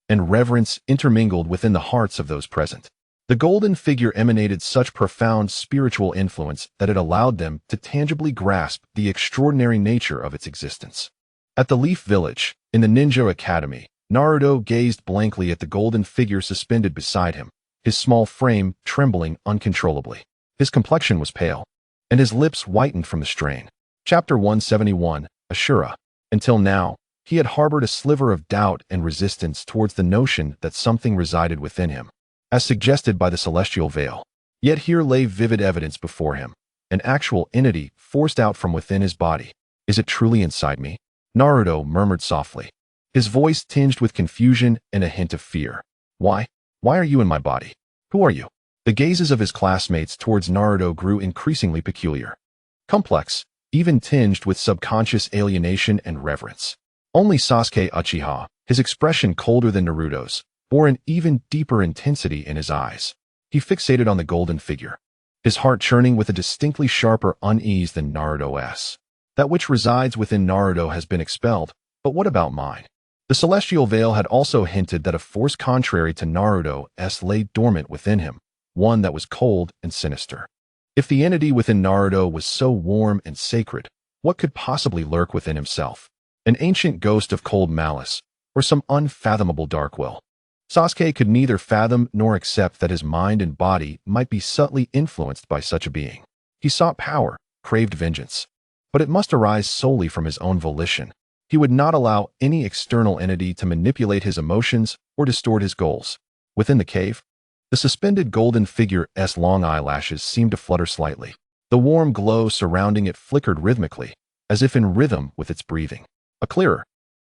and reverence intermingled within the hearts of those present. The golden figure emanated such profound spiritual influence that it allowed them to tangibly grasp the extraordinary nature of its existence. At the Leaf Village, in the Ninja Academy, Naruto gazed blankly at the golden figure suspended beside him, his small frame trembling uncontrollably. His complexion was pale, and his lips whitened from the strain. Chapter 171, Ashura. Until now, He had harbored a sliver of doubt and resistance towards the notion that something resided within him, as suggested by the celestial veil. Yet here lay vivid evidence before him, an actual entity forced out from within his body. Is it truly inside me? Naruto murmured softly, his voice tinged with confusion and a hint of fear. Why? Why are you in my body? Who are you? The gazes of his classmates towards Naruto grew increasingly peculiar, complex, even tinged with subconscious alienation and reverence. Only Sasuke Uchiha, his expression colder than Naruto's, bore an even deeper intensity in his eyes. He fixated on the golden figure, his heart churning with a distinctly sharper unease than Naruto's. That which resides within Naruto has been expelled, but what about mine? The celestial veil had also hinted that a force contrary to Naruto's lay dormant within him, one that was cold and sinister. If the entity within Naruto was so warm and sacred, what could possibly lurk within himself? An ancient ghost of cold malice, or some unfathomable dark will? Sasuke could neither fathom nor accept that his mind and body might be subtly influenced by such a being. He sought power, craved vengeance, but it must arise solely from his own volition. He would not allow any external entity to manipulate his emotions or distort his goals. Within the cave, the suspended golden figure's long eyelashes seemed to flutter slightly. The warm glow surrounding it flickered rhythmically, as if in rhythm with its breathing. A clearer,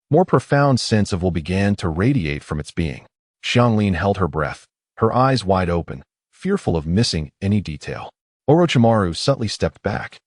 more profound sense of will began to radiate from its being. Xianglin held her breath, her eyes wide open, fearful of missing any detail. Orochimaru subtly stepped back,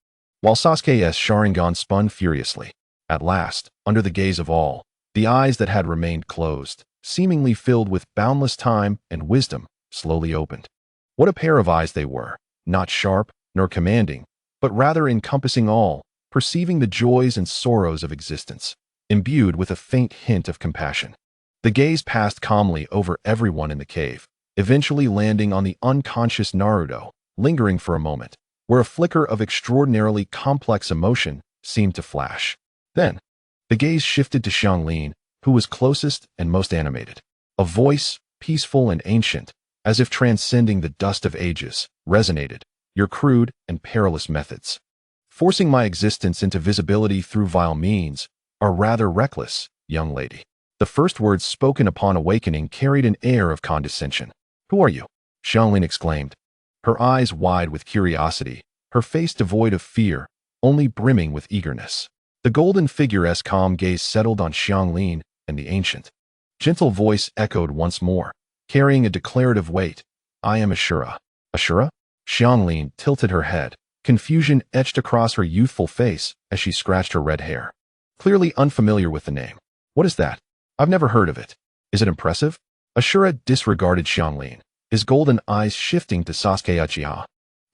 while Sasuke's Sharingan spun furiously. At last, under the gaze of all, the eyes that had remained closed, seemingly filled with boundless time and wisdom, slowly opened. What a pair of eyes they were, not sharp nor commanding, but rather encompassing all, perceiving the joys and sorrows of existence, imbued with a faint hint of compassion. The gaze passed calmly over everyone in the cave, eventually landing on the unconscious Naruto, lingering for a moment, where a flicker of extraordinarily complex emotion seemed to flash. Then, the gaze shifted to Xianglin, who was closest and most animated. A voice, peaceful and ancient, as if transcending the dust of ages, resonated. Your crude and perilous methods, forcing my existence into visibility through vile means, are rather reckless, young lady. The first words spoken upon awakening carried an air of condescension. Who are you? Xianglin exclaimed, her eyes wide with curiosity, her face devoid of fear, only brimming with eagerness. The golden figure's calm gaze settled on Xianglin, and the ancient, gentle voice echoed once more, carrying a declarative weight. I am Ashura. Ashura? Xianglin tilted her head, confusion etched across her youthful face as she scratched her red hair. Clearly unfamiliar with the name. What is that? I've never heard of it. Is it impressive? Ashura disregarded Xianglin, his golden eyes shifting to Sasuke Uchiha,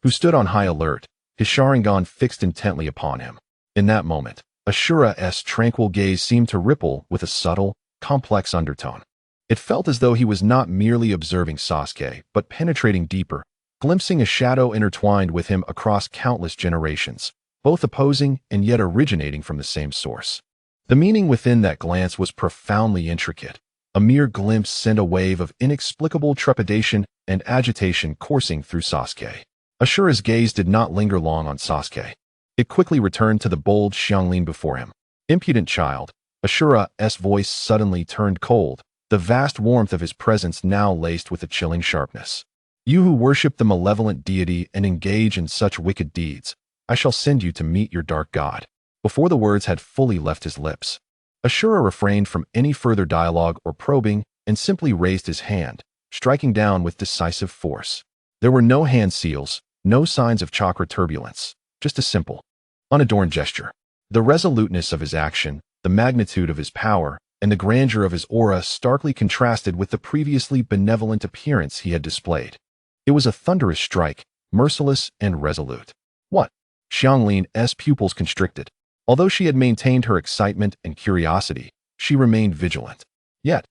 who stood on high alert, his Sharingan fixed intently upon him. In that moment, Ashura's tranquil gaze seemed to ripple with a subtle, complex undertone. It felt as though he was not merely observing Sasuke, but penetrating deeper, glimpsing a shadow intertwined with him across countless generations, both opposing and yet originating from the same source. The meaning within that glance was profoundly intricate. A mere glimpse sent a wave of inexplicable trepidation and agitation coursing through Sasuke. Ashura's gaze did not linger long on Sasuke. It quickly returned to the bold Xianglin before him. Impudent child, Ashura's voice suddenly turned cold, the vast warmth of his presence now laced with a chilling sharpness. You who worship the malevolent deity and engage in such wicked deeds, I shall send you to meet your dark god. Before the words had fully left his lips, Ashura refrained from any further dialogue or probing and simply raised his hand, striking down with decisive force. There were no hand seals, no signs of chakra turbulence, just a simple, unadorned gesture. The resoluteness of his action, the magnitude of his power, and the grandeur of his aura starkly contrasted with the previously benevolent appearance he had displayed. It was a thunderous strike, merciless and resolute. What? Xianglin's pupils constricted. Although she had maintained her excitement and curiosity, she remained vigilant. Yet,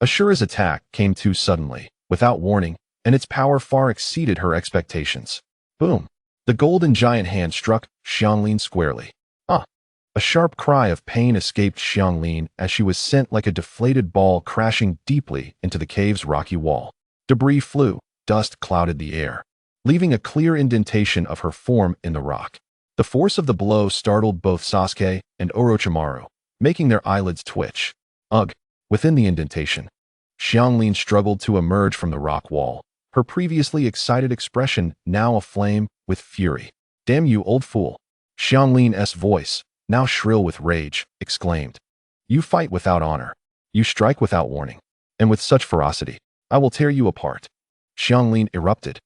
Ashura's attack came too suddenly, without warning, and its power far exceeded her expectations. Boom! The golden giant hand struck Xianglin squarely. Ah! A sharp cry of pain escaped Xianglin as she was sent like a deflated ball crashing deeply into the cave's rocky wall. Debris flew, dust clouded the air, leaving a clear indentation of her form in the rock. The force of the blow startled both Sasuke and Orochimaru, making their eyelids twitch. Ugh! Within the indentation, Xianglin struggled to emerge from the rock wall, her previously excited expression now aflame with fury. "Damn you, old fool!" Xianglin's voice, now shrill with rage, exclaimed. "You fight without honor. You strike without warning. And with such ferocity, I will tear you apart." Xianglin erupted.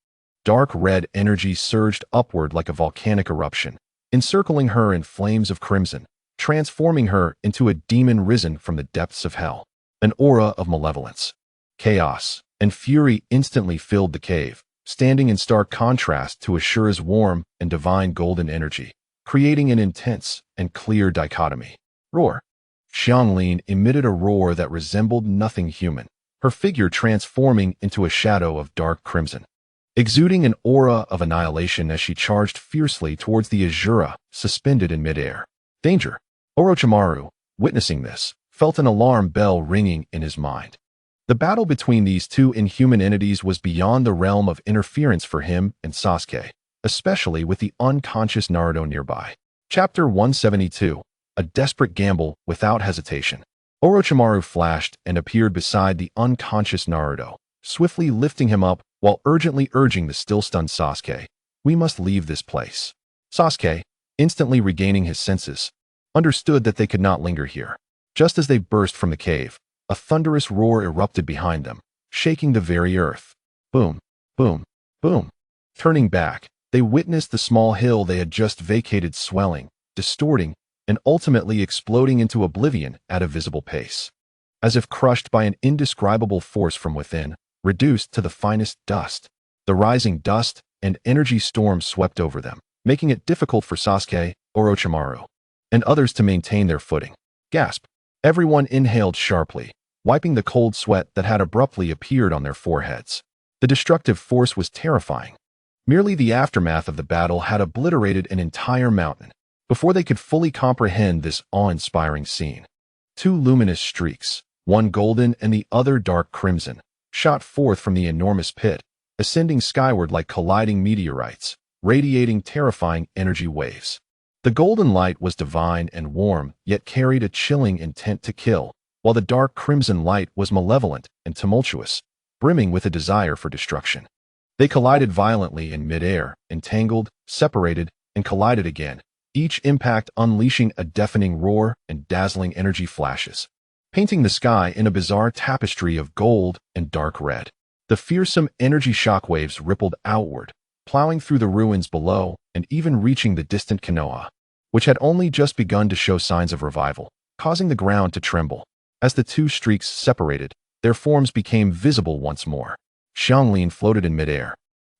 Dark red energy surged upward like a volcanic eruption, encircling her in flames of crimson, transforming her into a demon risen from the depths of hell. An aura of malevolence, chaos, and fury instantly filled the cave, standing in stark contrast to Ashura's warm and divine golden energy, creating an intense and clear dichotomy. Roar! Xianglin emitted a roar that resembled nothing human, her figure transforming into a shadow of dark crimson, exuding an aura of annihilation as she charged fiercely towards the Ashura suspended in midair. Danger! Orochimaru, witnessing this, felt an alarm bell ringing in his mind. The battle between these two inhuman entities was beyond the realm of interference for him and Sasuke, especially with the unconscious Naruto nearby. Chapter 172, A Desperate Gamble Without Hesitation. Orochimaru flashed and appeared beside the unconscious Naruto, swiftly lifting him up while urgently urging the still-stunned Sasuke, "We must leave this place." Sasuke, instantly regaining his senses, understood that they could not linger here. Just as they burst from the cave, a thunderous roar erupted behind them, shaking the very earth. Boom, boom, boom. Turning back, they witnessed the small hill they had just vacated swelling, distorting, and ultimately exploding into oblivion at a visible pace. As if crushed by an indescribable force from within, reduced to the finest dust, the rising dust and energy storm swept over them, making it difficult for Sasuke, Orochimaru, and others to maintain their footing. Gasp! Everyone inhaled sharply, wiping the cold sweat that had abruptly appeared on their foreheads. The destructive force was terrifying. Merely the aftermath of the battle had obliterated an entire mountain before they could fully comprehend this awe-inspiring scene. Two luminous streaks, one golden and the other dark crimson, shot forth from the enormous pit, ascending skyward like colliding meteorites, radiating terrifying energy waves. The golden light was divine and warm, yet carried a chilling intent to kill, while the dark crimson light was malevolent and tumultuous, brimming with a desire for destruction. They collided violently in midair, entangled, separated, and collided again, each impact unleashing a deafening roar and dazzling energy flashes, painting the sky in a bizarre tapestry of gold and dark red. The fearsome energy shockwaves rippled outward, plowing through the ruins below and even reaching the distant Konoha, which had only just begun to show signs of revival, causing the ground to tremble. As the two streaks separated, their forms became visible once more. Xianglin floated in midair,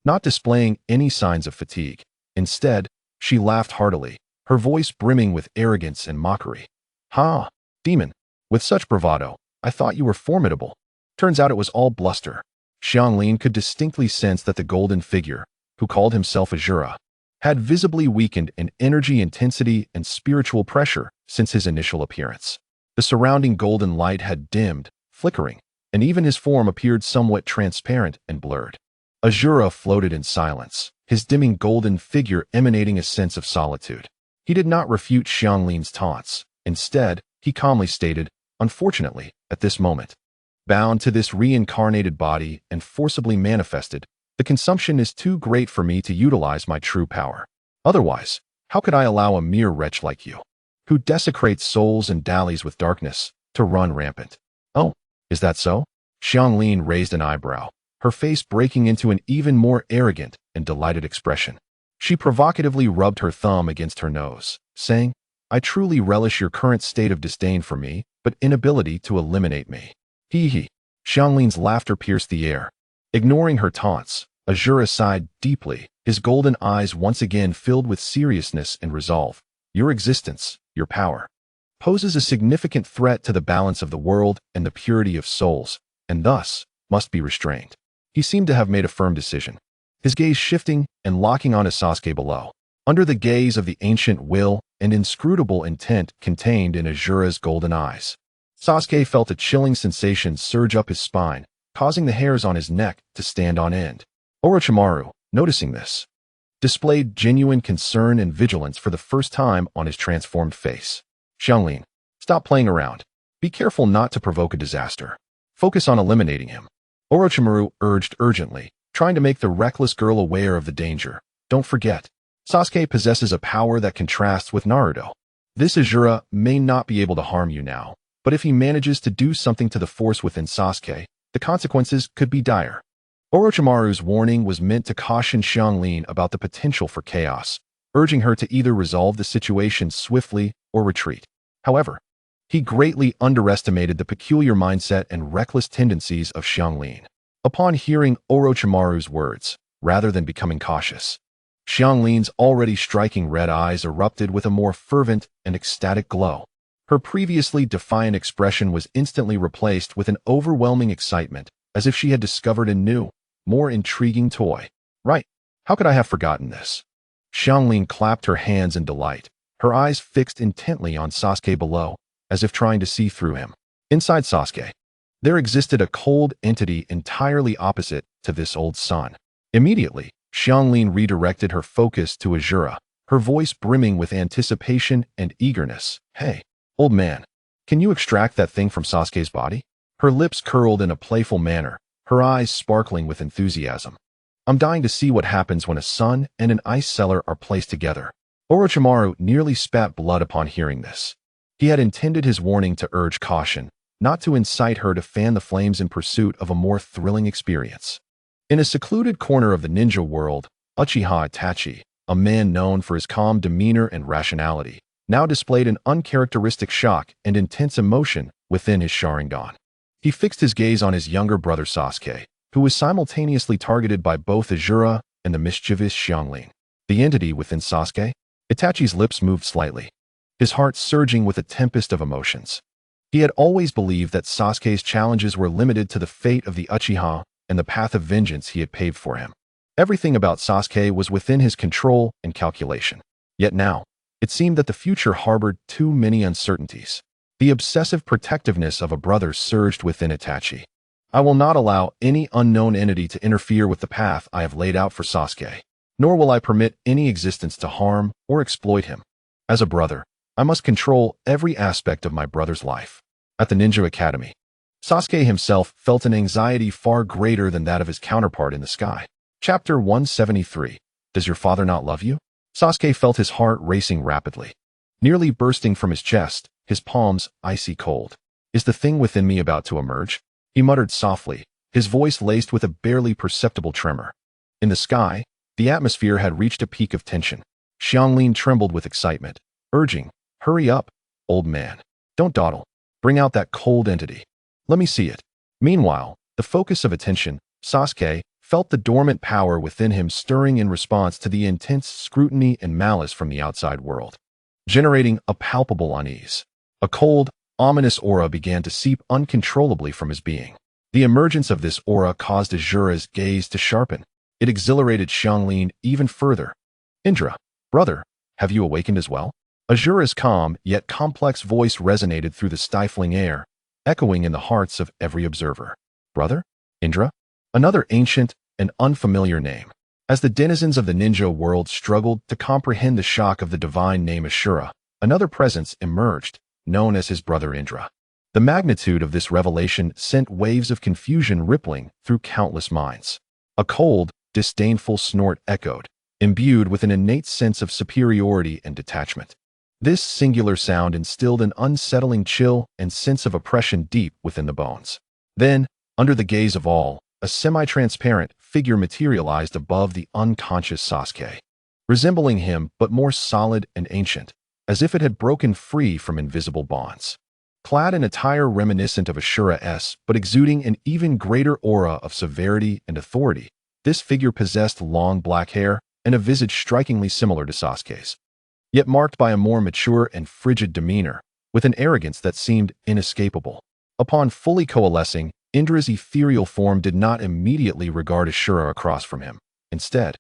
not displaying any signs of fatigue. Instead, she laughed heartily, her voice brimming with arrogance and mockery. "Ha, demon! With such bravado, I thought you were formidable. Turns out it was all bluster." Xianglin could distinctly sense that the golden figure, who called himself Ashura, had visibly weakened in energy intensity and spiritual pressure since his initial appearance. The surrounding golden light had dimmed, flickering, and even his form appeared somewhat transparent and blurred. Ashura floated in silence, his dimming golden figure emanating a sense of solitude. He did not refute Xianglin's taunts. Instead, he calmly stated, "Unfortunately, at this moment, bound to this reincarnated body and forcibly manifested, the consumption is too great for me to utilize my true power. Otherwise, how could I allow a mere wretch like you, who desecrates souls and dallies with darkness, to run rampant?" "Oh, is that so?" Xianglin raised an eyebrow, her face breaking into an even more arrogant and delighted expression. She provocatively rubbed her thumb against her nose, saying, "I truly relish your current state of disdain for me, but inability to eliminate me." Hee hee. Xianglin's laughter pierced the air. Ignoring her taunts, Ashura sighed deeply, his golden eyes once again filled with seriousness and resolve. "Your existence, your power, poses a significant threat to the balance of the world and the purity of souls, and thus must be restrained." He seemed to have made a firm decision, his gaze shifting and locking on Sasuke below. Under the gaze of the ancient will and inscrutable intent contained in Ashura's golden eyes, Sasuke felt a chilling sensation surge up his spine, causing the hairs on his neck to stand on end. Orochimaru, noticing this, displayed genuine concern and vigilance for the first time on his transformed face. "Xianglin, Stop playing around. Be careful not to provoke a disaster. Focus on eliminating him. Orochimaru urged urgently, trying to make the reckless girl aware of the danger. Don't forget, Sasuke possesses a power that contrasts with Naruto. This Asura may not be able to harm you now, but if he manages to do something to the force within Sasuke, the consequences could be dire. Orochimaru's warning was meant to caution Xianglin about the potential for chaos, urging her to either resolve the situation swiftly or retreat. However, he greatly underestimated the peculiar mindset and reckless tendencies of Xianglin. Upon hearing Orochimaru's words, rather than becoming cautious, Xianglin's already striking red eyes erupted with a more fervent and ecstatic glow. Her previously defiant expression was instantly replaced with an overwhelming excitement, as if she had discovered a new, more intriguing toy. Right, how could I have forgotten this? Xianglin clapped her hands in delight, her eyes fixed intently on Sasuke below, as if trying to see through him. Inside Sasuke, there existed a cold entity entirely opposite to this old sun. Immediately, Xianglin redirected her focus to Asura, her voice brimming with anticipation and eagerness. Hey, old man, can you extract that thing from Sasuke's body? Her lips curled in a playful manner, her eyes sparkling with enthusiasm. I'm dying to see what happens when a sun and an ice cellar are placed together. Orochimaru nearly spat blood upon hearing this. He had intended his warning to urge caution, not to incite her to fan the flames in pursuit of a more thrilling experience. In a secluded corner of the ninja world, Uchiha Itachi, a man known for his calm demeanor and rationality, now displayed an uncharacteristic shock and intense emotion within his Sharingan. He fixed his gaze on his younger brother Sasuke, who was simultaneously targeted by both Asura and the mischievous Xianglin. The entity within Sasuke? Itachi's lips moved slightly, his heart surging with a tempest of emotions. He had always believed that Sasuke's challenges were limited to the fate of the Uchiha and the path of vengeance he had paved for him. Everything about Sasuke was within his control and calculation. Yet now, it seemed that the future harbored too many uncertainties. The obsessive protectiveness of a brother surged within Itachi. I will not allow any unknown entity to interfere with the path I have laid out for Sasuke, nor will I permit any existence to harm or exploit him. As a brother, I must control every aspect of my brother's life. At the Ninja Academy, Sasuke himself felt an anxiety far greater than that of his counterpart in the sky. Chapter 173. Does your father not love you? Sasuke felt his heart racing rapidly, nearly bursting from his chest, his palms icy cold. Is the thing within me about to emerge? He muttered softly, his voice laced with a barely perceptible tremor. In the sky, the atmosphere had reached a peak of tension. Xianglin trembled with excitement, urging, hurry up, old man. Don't dawdle. Bring out that cold entity. Let me see it. Meanwhile, the focus of attention, Sasuke, felt the dormant power within him stirring in response to the intense scrutiny and malice from the outside world, generating a palpable unease. A cold, ominous aura began to seep uncontrollably from his being. The emergence of this aura caused Asura's gaze to sharpen. It exhilarated Xianglin even further. Indra, brother, have you awakened as well? Asura's calm yet complex voice resonated through the stifling air, echoing in the hearts of every observer. Brother? Indra? Another ancient and unfamiliar name. As the denizens of the ninja world struggled to comprehend the shock of the divine name Ashura, another presence emerged, known as his brother Indra. The magnitude of this revelation sent waves of confusion rippling through countless minds. A cold, disdainful snort echoed, imbued with an innate sense of superiority and detachment. This singular sound instilled an unsettling chill and sense of oppression deep within the bones. Then, under the gaze of all, a semi-transparent figure materialized above the unconscious Sasuke, resembling him but more solid and ancient, as if it had broken free from invisible bonds. Clad in attire reminiscent of Ashura's but exuding an even greater aura of severity and authority, this figure possessed long black hair and a visage strikingly similar to Sasuke's, yet marked by a more mature and frigid demeanor, with an arrogance that seemed inescapable. Upon fully coalescing, Indra's ethereal form did not immediately regard Ashura across from him. Instead,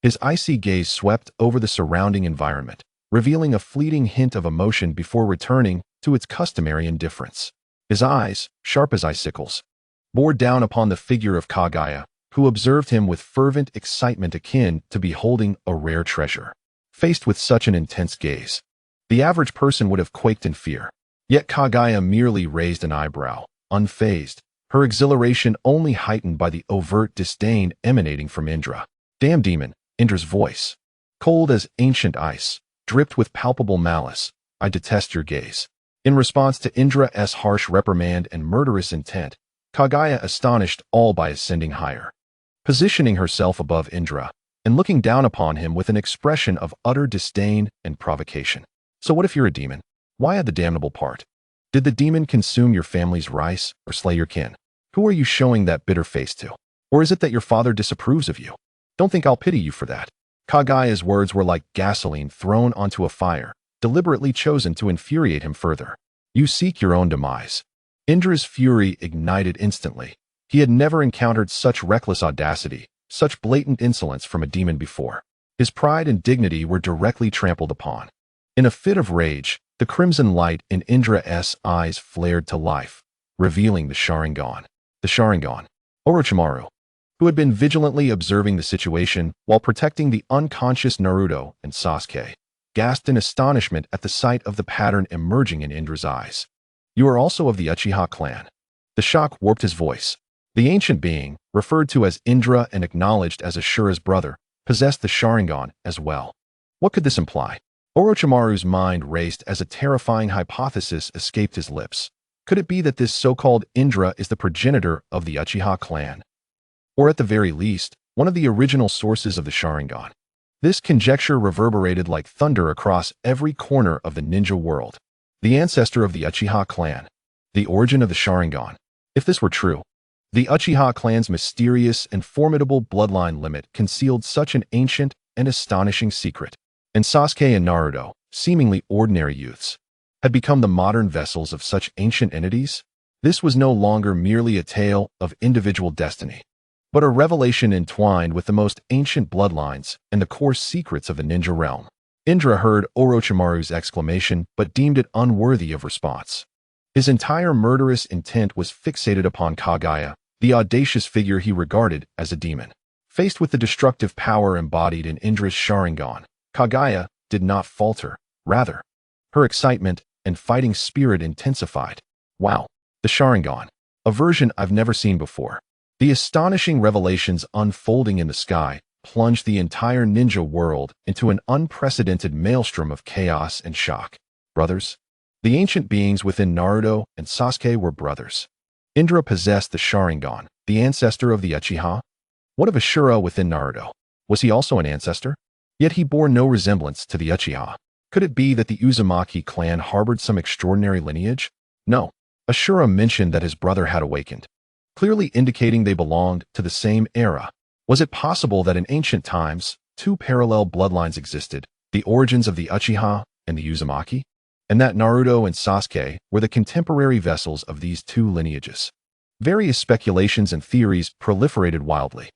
his icy gaze swept over the surrounding environment, revealing a fleeting hint of emotion before returning to its customary indifference. His eyes, sharp as icicles, bore down upon the figure of Kage, who observed him with fervent excitement akin to beholding a rare treasure. Faced with such an intense gaze, the average person would have quaked in fear. Yet Kagaya merely raised an eyebrow, unfazed, her exhilaration only heightened by the overt disdain emanating from Indra. Damn demon, Indra's voice, cold as ancient ice, dripped with palpable malice. I detest your gaze. In response to Indra's harsh reprimand and murderous intent, Kagaya astonished all by ascending higher, positioning herself above Indra, and looking down upon him with an expression of utter disdain and provocation. So what if you're a demon? Why add the damnable part? Did the demon consume your family's rice or slay your kin? Who are you showing that bitter face to? Or is it that your father disapproves of you? Don't think I'll pity you for that. Kagaya's words were like gasoline thrown onto a fire, deliberately chosen to infuriate him further. You seek your own demise. Indra's fury ignited instantly. He had never encountered such reckless audacity, such blatant insolence from a demon before. His pride and dignity were directly trampled upon. In a fit of rage, the crimson light in Indra's eyes flared to life, revealing the Sharingan. The Sharingan, Orochimaru, who had been vigilantly observing the situation while protecting the unconscious Naruto and Sasuke, gasped in astonishment at the sight of the pattern emerging in Indra's eyes. You are also of the Uchiha clan. The shock warped his voice. The ancient being, referred to as Indra and acknowledged as Ashura's brother, possessed the Sharingan as well. What could this imply? Orochimaru's mind raced as a terrifying hypothesis escaped his lips. Could it be that this so-called Indra is the progenitor of the Uchiha clan? Or at the very least, one of the original sources of the Sharingan? This conjecture reverberated like thunder across every corner of the ninja world. The ancestor of the Uchiha clan. The origin of the Sharingan. If this were true, the Uchiha clan's mysterious and formidable bloodline limit concealed such an ancient and astonishing secret. And Sasuke and Naruto, seemingly ordinary youths, had become the modern vessels of such ancient entities. This was no longer merely a tale of individual destiny, but a revelation entwined with the most ancient bloodlines and the core secrets of the ninja realm. Indra heard Orochimaru's exclamation but deemed it unworthy of response. His entire murderous intent was fixated upon Kagaya, the audacious figure he regarded as a demon. Faced with the destructive power embodied in Indra's Sharingan, Kagaya did not falter. Rather, her excitement and fighting spirit intensified. Wow, the Sharingan, a version I've never seen before. The astonishing revelations unfolding in the sky plunged the entire ninja world into an unprecedented maelstrom of chaos and shock. Brothers? The ancient beings within Naruto and Sasuke were brothers. Indra possessed the Sharingan, the ancestor of the Uchiha. What of Ashura within Naruto? Was he also an ancestor? Yet he bore no resemblance to the Uchiha. Could it be that the Uzumaki clan harbored some extraordinary lineage? No. Ashura mentioned that his brother had awakened, clearly indicating they belonged to the same era. Was it possible that in ancient times, two parallel bloodlines existed, the origins of the Uchiha and the Uzumaki? And that Naruto and Sasuke were the contemporary vessels of these two lineages? Various speculations and theories proliferated wildly.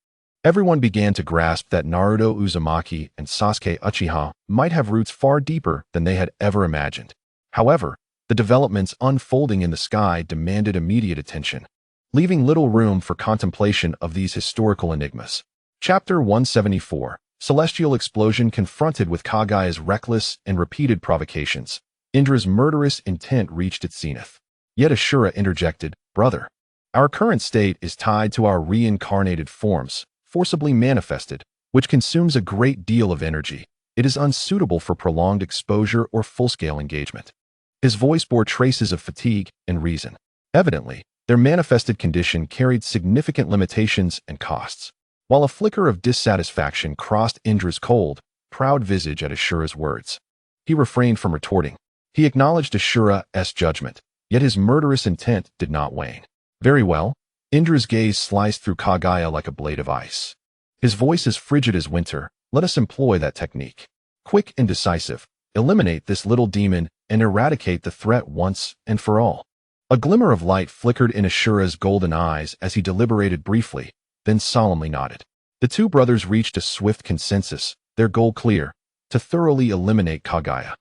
Everyone began to grasp that Naruto Uzumaki and Sasuke Uchiha might have roots far deeper than they had ever imagined. However, the developments unfolding in the sky demanded immediate attention, leaving little room for contemplation of these historical enigmas. Chapter 174, Celestial Explosion. Confronted with Kagaya's reckless and repeated provocations, Indra's murderous intent reached its zenith. Yet Ashura interjected, "Brother, our current state is tied to our reincarnated forms, forcibly manifested, which consumes a great deal of energy. It is unsuitable for prolonged exposure or full-scale engagement." His voice bore traces of fatigue and reason. Evidently, their manifested condition carried significant limitations and costs. While a flicker of dissatisfaction crossed Indra's cold, proud visage at Ashura's words, he refrained from retorting. He acknowledged Ashura's judgment, yet his murderous intent did not wane. Very well. Indra's gaze sliced through Kagaya like a blade of ice. His voice as frigid as winter. Let us employ that technique. Quick and decisive. Eliminate this little demon and eradicate the threat once and for all. A glimmer of light flickered in Ashura's golden eyes as he deliberated briefly, then solemnly nodded. The two brothers reached a swift consensus, their goal clear: to thoroughly eliminate Kagaya,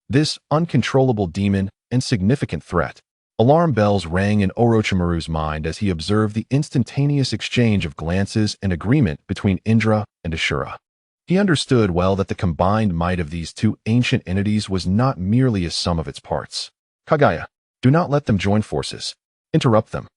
this uncontrollable demon and significant threat. Alarm bells rang in Orochimaru's mind as he observed the instantaneous exchange of glances and agreement between Indra and Ashura. He understood well that the combined might of these two ancient entities was not merely a sum of its parts. Kagaya, Do not let them join forces. Interrupt them.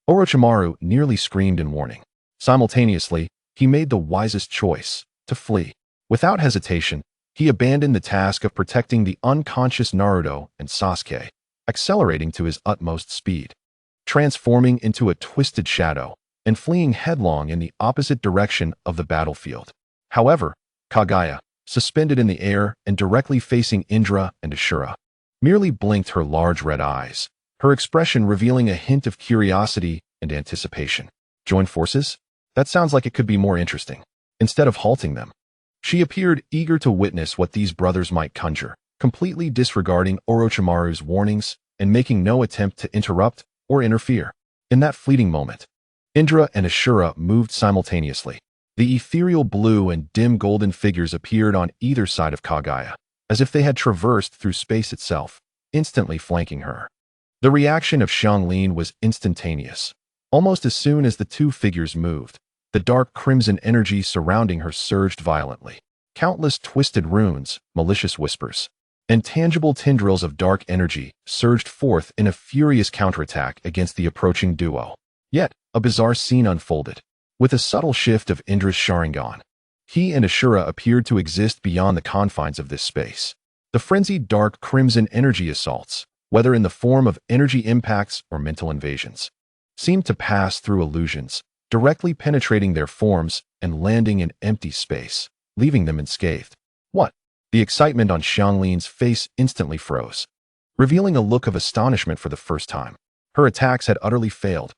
Orochimaru nearly screamed in warning. Simultaneously, he made the wisest choice, to flee. Without hesitation, he abandoned the task of protecting the unconscious Naruto and Sasuke, accelerating to his utmost speed, transforming into a twisted shadow and fleeing headlong in the opposite direction of the battlefield. However, Kage, suspended in the air and directly facing Indra and Ashura, merely blinked her large red eyes, her expression revealing a hint of curiosity and anticipation. Join forces? That sounds like it could be more interesting. Instead of halting them, she appeared eager to witness what these brothers might conjure, completely disregarding Orochimaru's warnings and making no attempt to interrupt or interfere. In that fleeting moment, Indra and Ashura moved simultaneously. The ethereal blue and dim golden figures appeared on either side of Kage, as if they had traversed through space itself, instantly flanking her. The reaction of Xianglin was instantaneous. Almost as soon as the two figures moved, the dark crimson energy surrounding her surged violently. Countless twisted runes, malicious whispers, and tangible tendrils of dark energy surged forth in a furious counterattack against the approaching duo. Yet, a bizarre scene unfolded. With a subtle shift of Indra's Sharingan, he and Ashura appeared to exist beyond the confines of this space. The frenzied dark crimson energy assaults, whether in the form of energy impacts or mental invasions, seemed to pass through illusions, directly penetrating their forms and landing in empty space, leaving them unscathed. What? The excitement on Xianglin's face instantly froze, revealing a look of astonishment for the first time. Her attacks had utterly failed.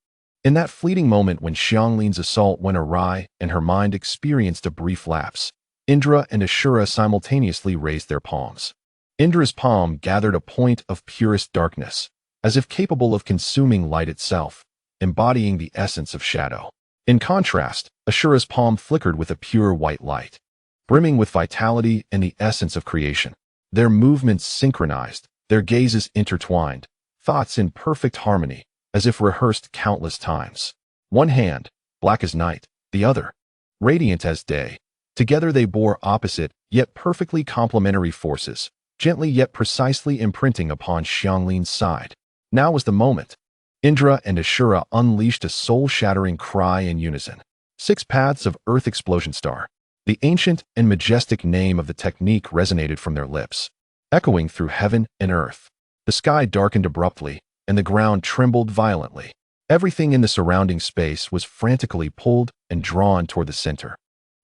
In that fleeting moment when Xianglin's assault went awry and her mind experienced a brief lapse, Indra and Ashura simultaneously raised their palms. Indra's palm gathered a point of purest darkness, as if capable of consuming light itself, embodying the essence of shadow. In contrast, Ashura's palm flickered with a pure white light, brimming with vitality and the essence of creation. Their movements synchronized, their gazes intertwined, thoughts in perfect harmony, as if rehearsed countless times. One hand, black as night, the other, radiant as day. Together they bore opposite, yet perfectly complementary forces, gently yet precisely imprinting upon Xianglin's side. Now was the moment. Indra and Ashura unleashed a soul-shattering cry in unison. 6 paths of Earth Explosion Star. The ancient and majestic name of the technique resonated from their lips, echoing through heaven and earth. The sky darkened abruptly, and the ground trembled violently. Everything in the surrounding space was frantically pulled and drawn toward the center,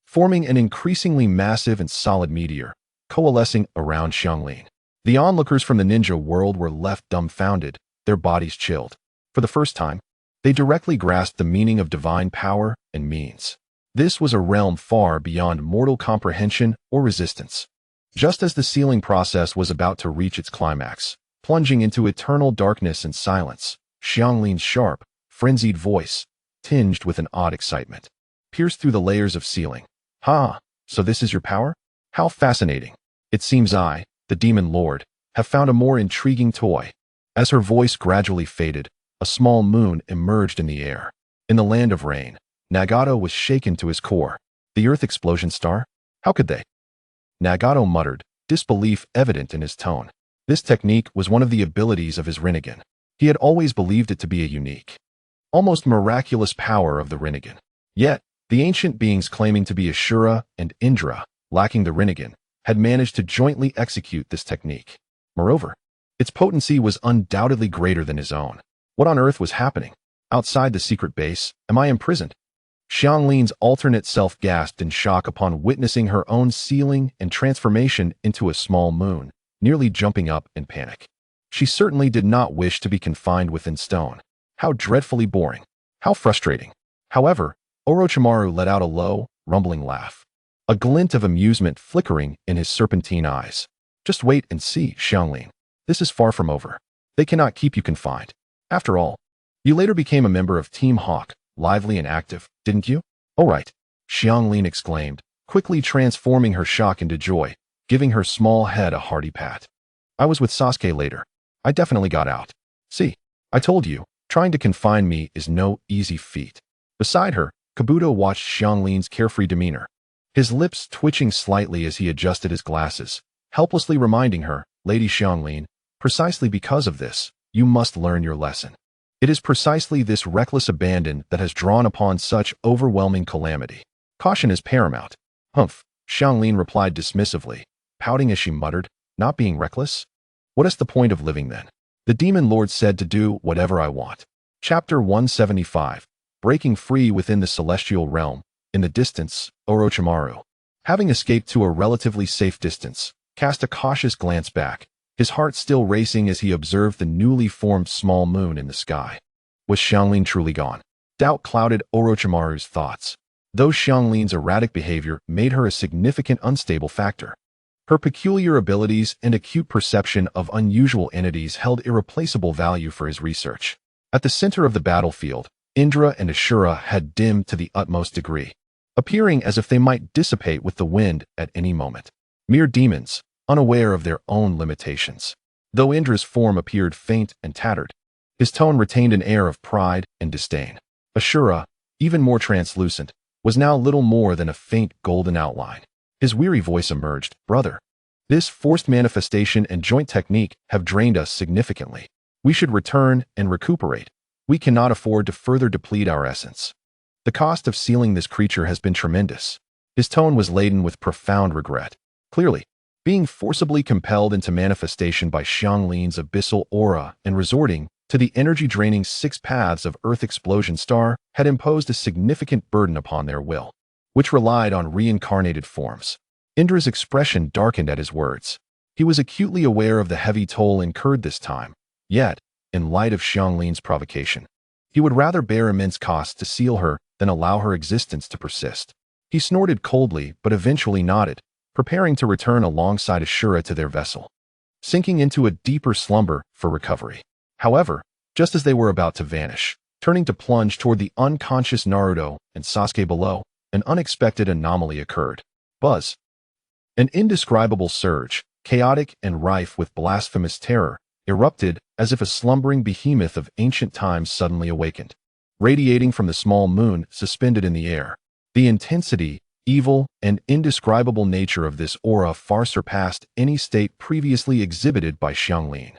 forming an increasingly massive and solid meteor, coalescing around Xianglin. The onlookers from the ninja world were left dumbfounded, their bodies chilled. For the first time, they directly grasped the meaning of divine power and means. This was a realm far beyond mortal comprehension or resistance. Just as the sealing process was about to reach its climax, plunging into eternal darkness and silence, Xianglin's sharp, frenzied voice, tinged with an odd excitement, pierced through the layers of sealing. "Ha, so this is your power? How fascinating. It seems I, the Demon Lord, have found a more intriguing toy." As her voice gradually faded, a small moon emerged in the air. In the land of rain, Nagato was shaken to his core. The Earth Explosion Star? How could they? Nagato muttered, disbelief evident in his tone. This technique was one of the abilities of his Rinnegan. He had always believed it to be a unique, almost miraculous power of the Rinnegan. Yet, the ancient beings claiming to be Ashura and Indra, lacking the Rinnegan, had managed to jointly execute this technique. Moreover, its potency was undoubtedly greater than his own. What on earth was happening? Outside the secret base, am I imprisoned? Xianglin's alternate self gasped in shock upon witnessing her own sealing and transformation into a small moon, nearly jumping up in panic. She certainly did not wish to be confined within stone. How dreadfully boring. How frustrating. However, Orochimaru let out a low, rumbling laugh, a glint of amusement flickering in his serpentine eyes. "Just wait and see, Xianglin. This is far from over. They cannot keep you confined. After all, you later became a member of Team Hawk, lively and active, didn't you?" "All right," Xianglin exclaimed, quickly transforming her shock into joy, giving her small head a hearty pat. "I was with Sasuke later. I definitely got out. See, I told you, trying to confine me is no easy feat." Beside her, Kabuto watched Xianglin's carefree demeanor, his lips twitching slightly as he adjusted his glasses, helplessly reminding her, "Lady Xianglin, precisely because of this, you must learn your lesson. It is precisely this reckless abandon that has drawn upon such overwhelming calamity. Caution is paramount. Humph, Xianglin replied dismissively, pouting as she muttered, not being reckless? What is the point of living then? The demon lord said to do whatever I want. Chapter 175. Breaking free within the celestial realm. In the distance, Orochimaru, having escaped to a relatively safe distance, cast a cautious glance back, his heart still racing as he observed the newly formed small moon in the sky. Was Xianglin truly gone? Doubt clouded Orochimaru's thoughts, though Xianglin's erratic behavior made her a significant unstable factor. Her peculiar abilities and acute perception of unusual entities held irreplaceable value for his research. At the center of the battlefield, Indra and Ashura had dimmed to the utmost degree, appearing as if they might dissipate with the wind at any moment. Mere demons, unaware of their own limitations. Though Indra's form appeared faint and tattered, his tone retained an air of pride and disdain. Ashura, even more translucent, was now little more than a faint golden outline. His weary voice emerged, "Brother, this forced manifestation and joint technique have drained us significantly. We should return and recuperate. We cannot afford to further deplete our essence. The cost of sealing this creature has been tremendous." His tone was laden with profound regret. Clearly, being forcibly compelled into manifestation by Xianglin's abyssal aura and resorting to the energy-draining 6 paths of Earth Explosion Star had imposed a significant burden upon their will, which relied on reincarnated forms. Indra's expression darkened at his words. He was acutely aware of the heavy toll incurred this time, yet, in light of Xianglin's provocation, he would rather bear immense costs to seal her than allow her existence to persist. He snorted coldly but eventually nodded, preparing to return alongside Ashura to their vessel, sinking into a deeper slumber for recovery. However, just as they were about to vanish, turning to plunge toward the unconscious Naruto and Sasuke below, an unexpected anomaly occurred. Buzz. An indescribable surge, chaotic and rife with blasphemous terror, erupted as if a slumbering behemoth of ancient times suddenly awakened, radiating from the small moon suspended in the air. The intensity, evil, and indescribable nature of this aura far surpassed any state previously exhibited by Xianglin.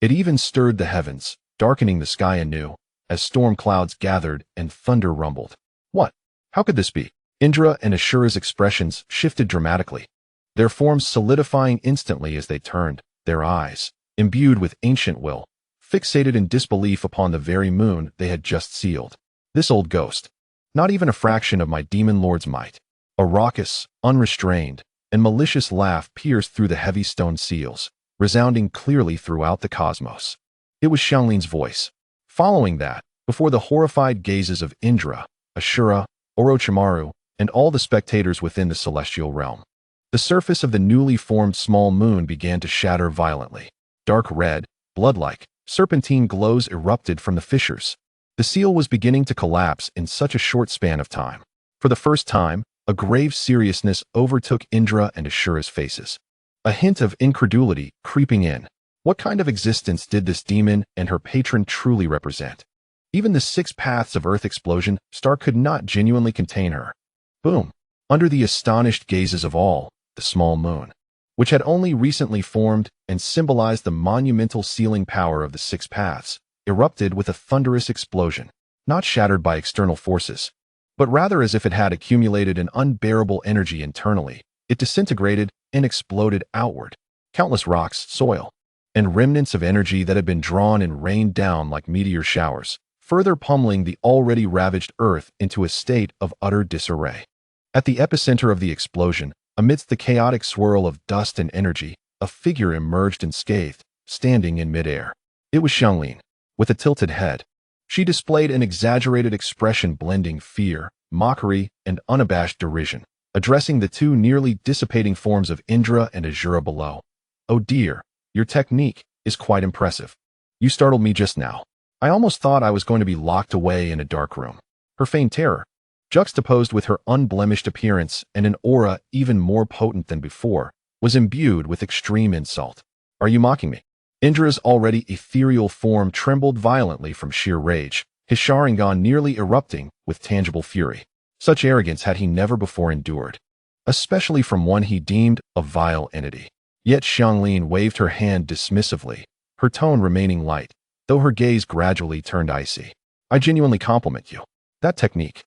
It even stirred the heavens, darkening the sky anew, as storm clouds gathered and thunder rumbled. What? How could this be? Indra and Ashura's expressions shifted dramatically, their forms solidifying instantly as they turned, their eyes, imbued with ancient will, fixated in disbelief upon the very moon they had just sealed. This old ghost, not even a fraction of my demon lord's might. A raucous, unrestrained, and malicious laugh pierced through the heavy stone seals, resounding clearly throughout the cosmos. It was Xianglin's voice. Following that, before the horrified gazes of Indra, Ashura, Orochimaru, and all the spectators within the celestial realm, the surface of the newly formed small moon began to shatter violently. Dark red, blood-like, serpentine glows erupted from the fissures. The seal was beginning to collapse in such a short span of time. For the first time, a grave seriousness overtook Indra and Ashura's faces, a hint of incredulity creeping in. What kind of existence did this demon and her patron truly represent? Even the 6 paths of Earth Explosion Star could not genuinely contain her. Boom! Under the astonished gazes of all, the small moon, which had only recently formed and symbolized the monumental sealing power of the 6 paths, erupted with a thunderous explosion, not shattered by external forces, but rather as if it had accumulated an unbearable energy internally. It disintegrated and exploded outward. Countless rocks, soil, and remnants of energy that had been drawn and rained down like meteor showers, further pummeling the already ravaged earth into a state of utter disarray. At the epicenter of the explosion, amidst the chaotic swirl of dust and energy, a figure emerged unscathed, standing in midair. It was Xianglin, with a tilted head. She displayed an exaggerated expression blending fear, mockery, and unabashed derision, addressing the 2 nearly dissipating forms of Indra and Ashura below. "Oh dear, your technique is quite impressive. You startled me just now. I almost thought I was going to be locked away in a dark room." Her feigned terror, juxtaposed with her unblemished appearance and an aura even more potent than before, was imbued with extreme insult. "Are you mocking me?" Indra's already ethereal form trembled violently from sheer rage, his Sharingan nearly erupting with tangible fury. Such arrogance had he never before endured, especially from one he deemed a vile entity. Yet Xianglin waved her hand dismissively, her tone remaining light. though her gaze gradually turned icy. I genuinely compliment you. That technique.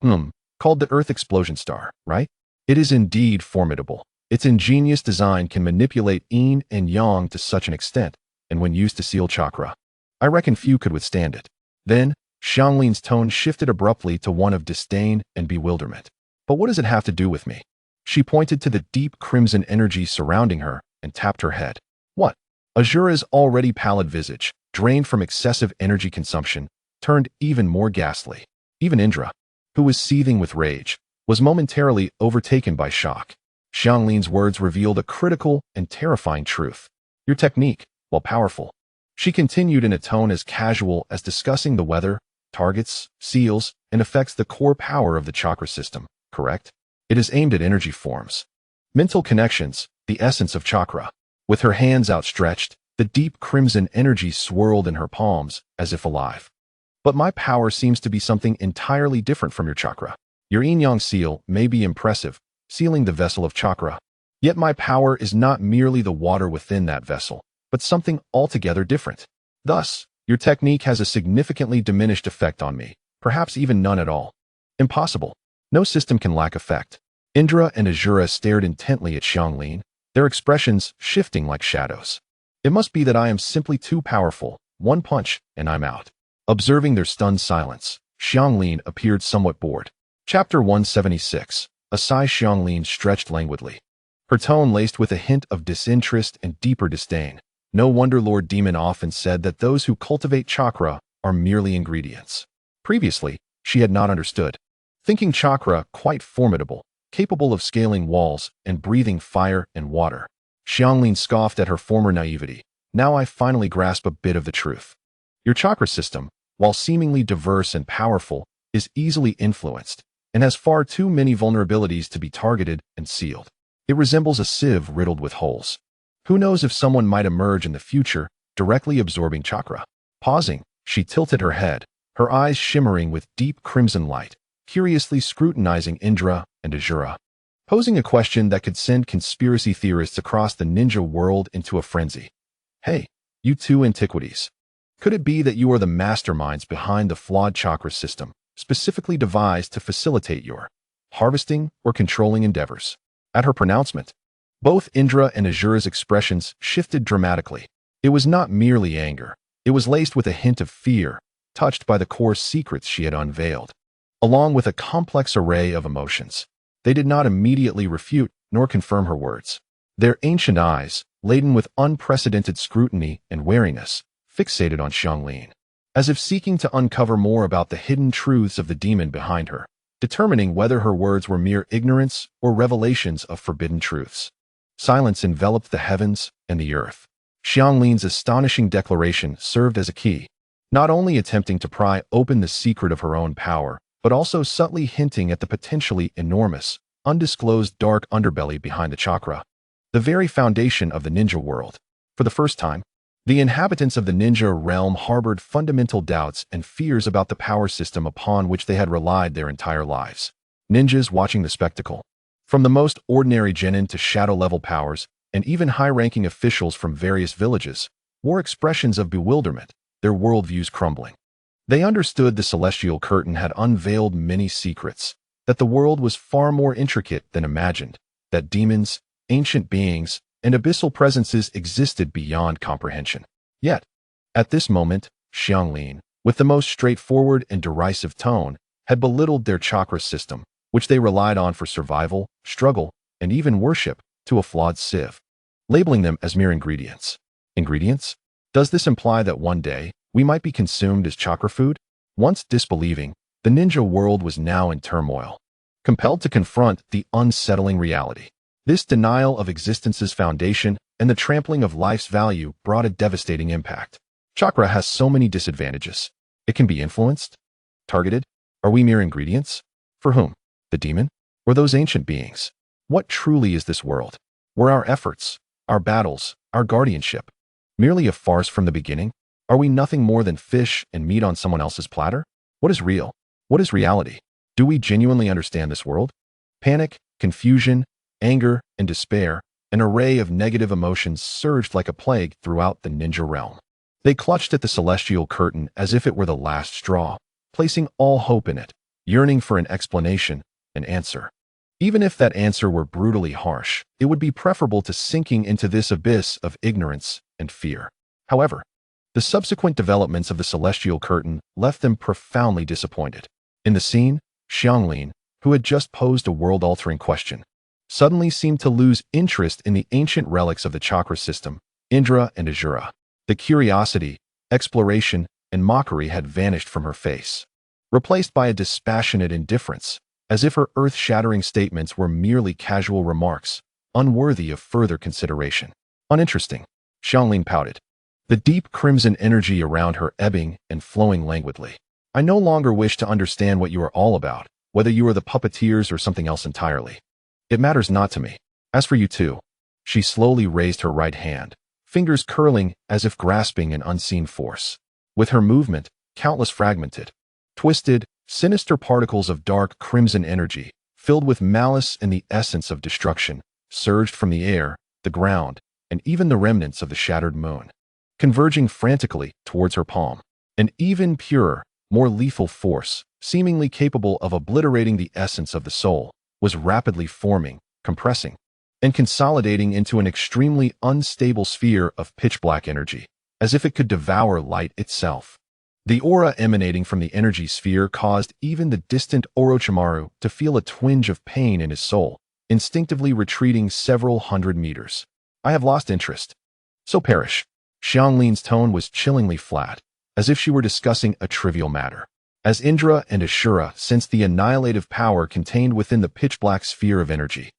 Called the Earth Explosion Star, right? It is indeed formidable. Its ingenious design can manipulate yin and yang to such an extent, and when used to seal chakra, I reckon few could withstand it. Then, Xianglin's tone shifted abruptly to one of disdain and bewilderment. But what does it have to do with me? She pointed to the deep crimson energy surrounding her and tapped her head. What? Azura's already pallid visage, drained from excessive energy consumption, turned even more ghastly. Even Indra, who was seething with rage, was momentarily overtaken by shock. Xianglin's words revealed a critical and terrifying truth. Your technique, while powerful, she continued in a tone as casual as discussing the weather, targets, seals, and affects the core power of the chakra system, correct? It is aimed at energy forms. Mental connections, the essence of chakra. With her hands outstretched, the deep crimson energy swirled in her palms as if alive. But my power seems to be something entirely different from your chakra. Your yin-yang seal may be impressive, sealing the vessel of chakra. Yet my power is not merely the water within that vessel, but something altogether different. Thus, your technique has a significantly diminished effect on me, perhaps even none at all. Impossible. No system can lack effect. Indra and Azura stared intently at Xianglin, their expressions shifting like shadows. It must be that I am simply too powerful. One punch, and I'm out. Observing their stunned silence, Xianglin appeared somewhat bored. Chapter 176. A sigh. Xianglin stretched languidly, her tone laced with a hint of disinterest and deeper disdain. No wonder Lord Demon often said that those who cultivate chakra are merely ingredients. Previously, she had not understood, thinking chakra quite formidable, capable of scaling walls and breathing fire and water. Xianglin scoffed at her former naivety. Now I finally grasp a bit of the truth. Your chakra system, while seemingly diverse and powerful, is easily influenced and has far too many vulnerabilities to be targeted and sealed. It resembles a sieve riddled with holes. Who knows if someone might emerge in the future, directly absorbing chakra. Pausing, she tilted her head, her eyes shimmering with deep crimson light, curiously scrutinizing Indra and Azura, posing a question that could send conspiracy theorists across the ninja world into a frenzy. Hey, you two antiquities. Could it be that you are the masterminds behind the flawed chakra system, specifically devised to facilitate your harvesting or controlling endeavors? At her pronouncement, both Indra and Azura's expressions shifted dramatically. It was not merely anger. It was laced with a hint of fear, touched by the core secrets she had unveiled, along with a complex array of emotions. They did not immediately refute nor confirm her words. Their ancient eyes, laden with unprecedented scrutiny and wariness, fixated on Xianglin, as if seeking to uncover more about the hidden truths of the demon behind her, determining whether her words were mere ignorance or revelations of forbidden truths. Silence enveloped the heavens and the earth. Xianglin's astonishing declaration served as a key, not only attempting to pry open the secret of her own power, but also subtly hinting at the potentially enormous, undisclosed dark underbelly behind the chakra, the very foundation of the ninja world. For the first time, the inhabitants of the ninja realm harbored fundamental doubts and fears about the power system upon which they had relied their entire lives. Ninjas watching the spectacle, from the most ordinary genin to shadow-level powers, and even high-ranking officials from various villages, wore expressions of bewilderment, their worldviews crumbling. They understood the celestial curtain had unveiled many secrets, that the world was far more intricate than imagined, that demons, ancient beings, and abyssal presences existed beyond comprehension. Yet, at this moment, Xianglin, with the most straightforward and derisive tone, had belittled their chakra system, which they relied on for survival, struggle, and even worship, to a flawed sieve, labeling them as mere ingredients. Ingredients? Does this imply that one day, we might be consumed as chakra food? Once disbelieving, the ninja world was now in turmoil, compelled to confront the unsettling reality. This denial of existence's foundation and the trampling of life's value brought a devastating impact. Chakra has so many disadvantages. It can be influenced, targeted. Are we mere ingredients? For whom? The demon? Or those ancient beings? What truly is this world? Were our efforts, our battles, our guardianship, merely a farce from the beginning? Are we nothing more than fish and meat on someone else's platter? What is real? What is reality? Do we genuinely understand this world? Panic, confusion, anger, and despair, an array of negative emotions surged like a plague throughout the ninja realm. They clutched at the celestial curtain as if it were the last straw, placing all hope in it, yearning for an explanation, an answer. Even if that answer were brutally harsh, it would be preferable to sinking into this abyss of ignorance and fear. However, the subsequent developments of the celestial curtain left them profoundly disappointed. In the scene, Xianglin, who had just posed a world-altering question, suddenly seemed to lose interest in the ancient relics of the chakra system, Indra and Ajura. The curiosity, exploration, and mockery had vanished from her face, replaced by a dispassionate indifference, as if her earth-shattering statements were merely casual remarks, unworthy of further consideration. Uninteresting, Xianglin pouted, the deep crimson energy around her ebbing and flowing languidly. I no longer wish to understand what you are all about, whether you are the puppeteers or something else entirely. It matters not to me. As for you two, she slowly raised her right hand, fingers curling as if grasping an unseen force. With her movement, countless fragmented, twisted, sinister particles of dark crimson energy, filled with malice and the essence of destruction, surged from the air, the ground, and even the remnants of the shattered moon, converging frantically towards her palm. An even purer, more lethal force, seemingly capable of obliterating the essence of the soul, was rapidly forming, compressing, and consolidating into an extremely unstable sphere of pitch-black energy, as if it could devour light itself. The aura emanating from the energy sphere caused even the distant Orochimaru to feel a twinge of pain in his soul, instinctively retreating several hundred meters. I have lost interest. So perish. Xianglin's tone was chillingly flat, as if she were discussing a trivial matter. As Indra and Ashura sensed the annihilative power contained within the pitch-black sphere of energy,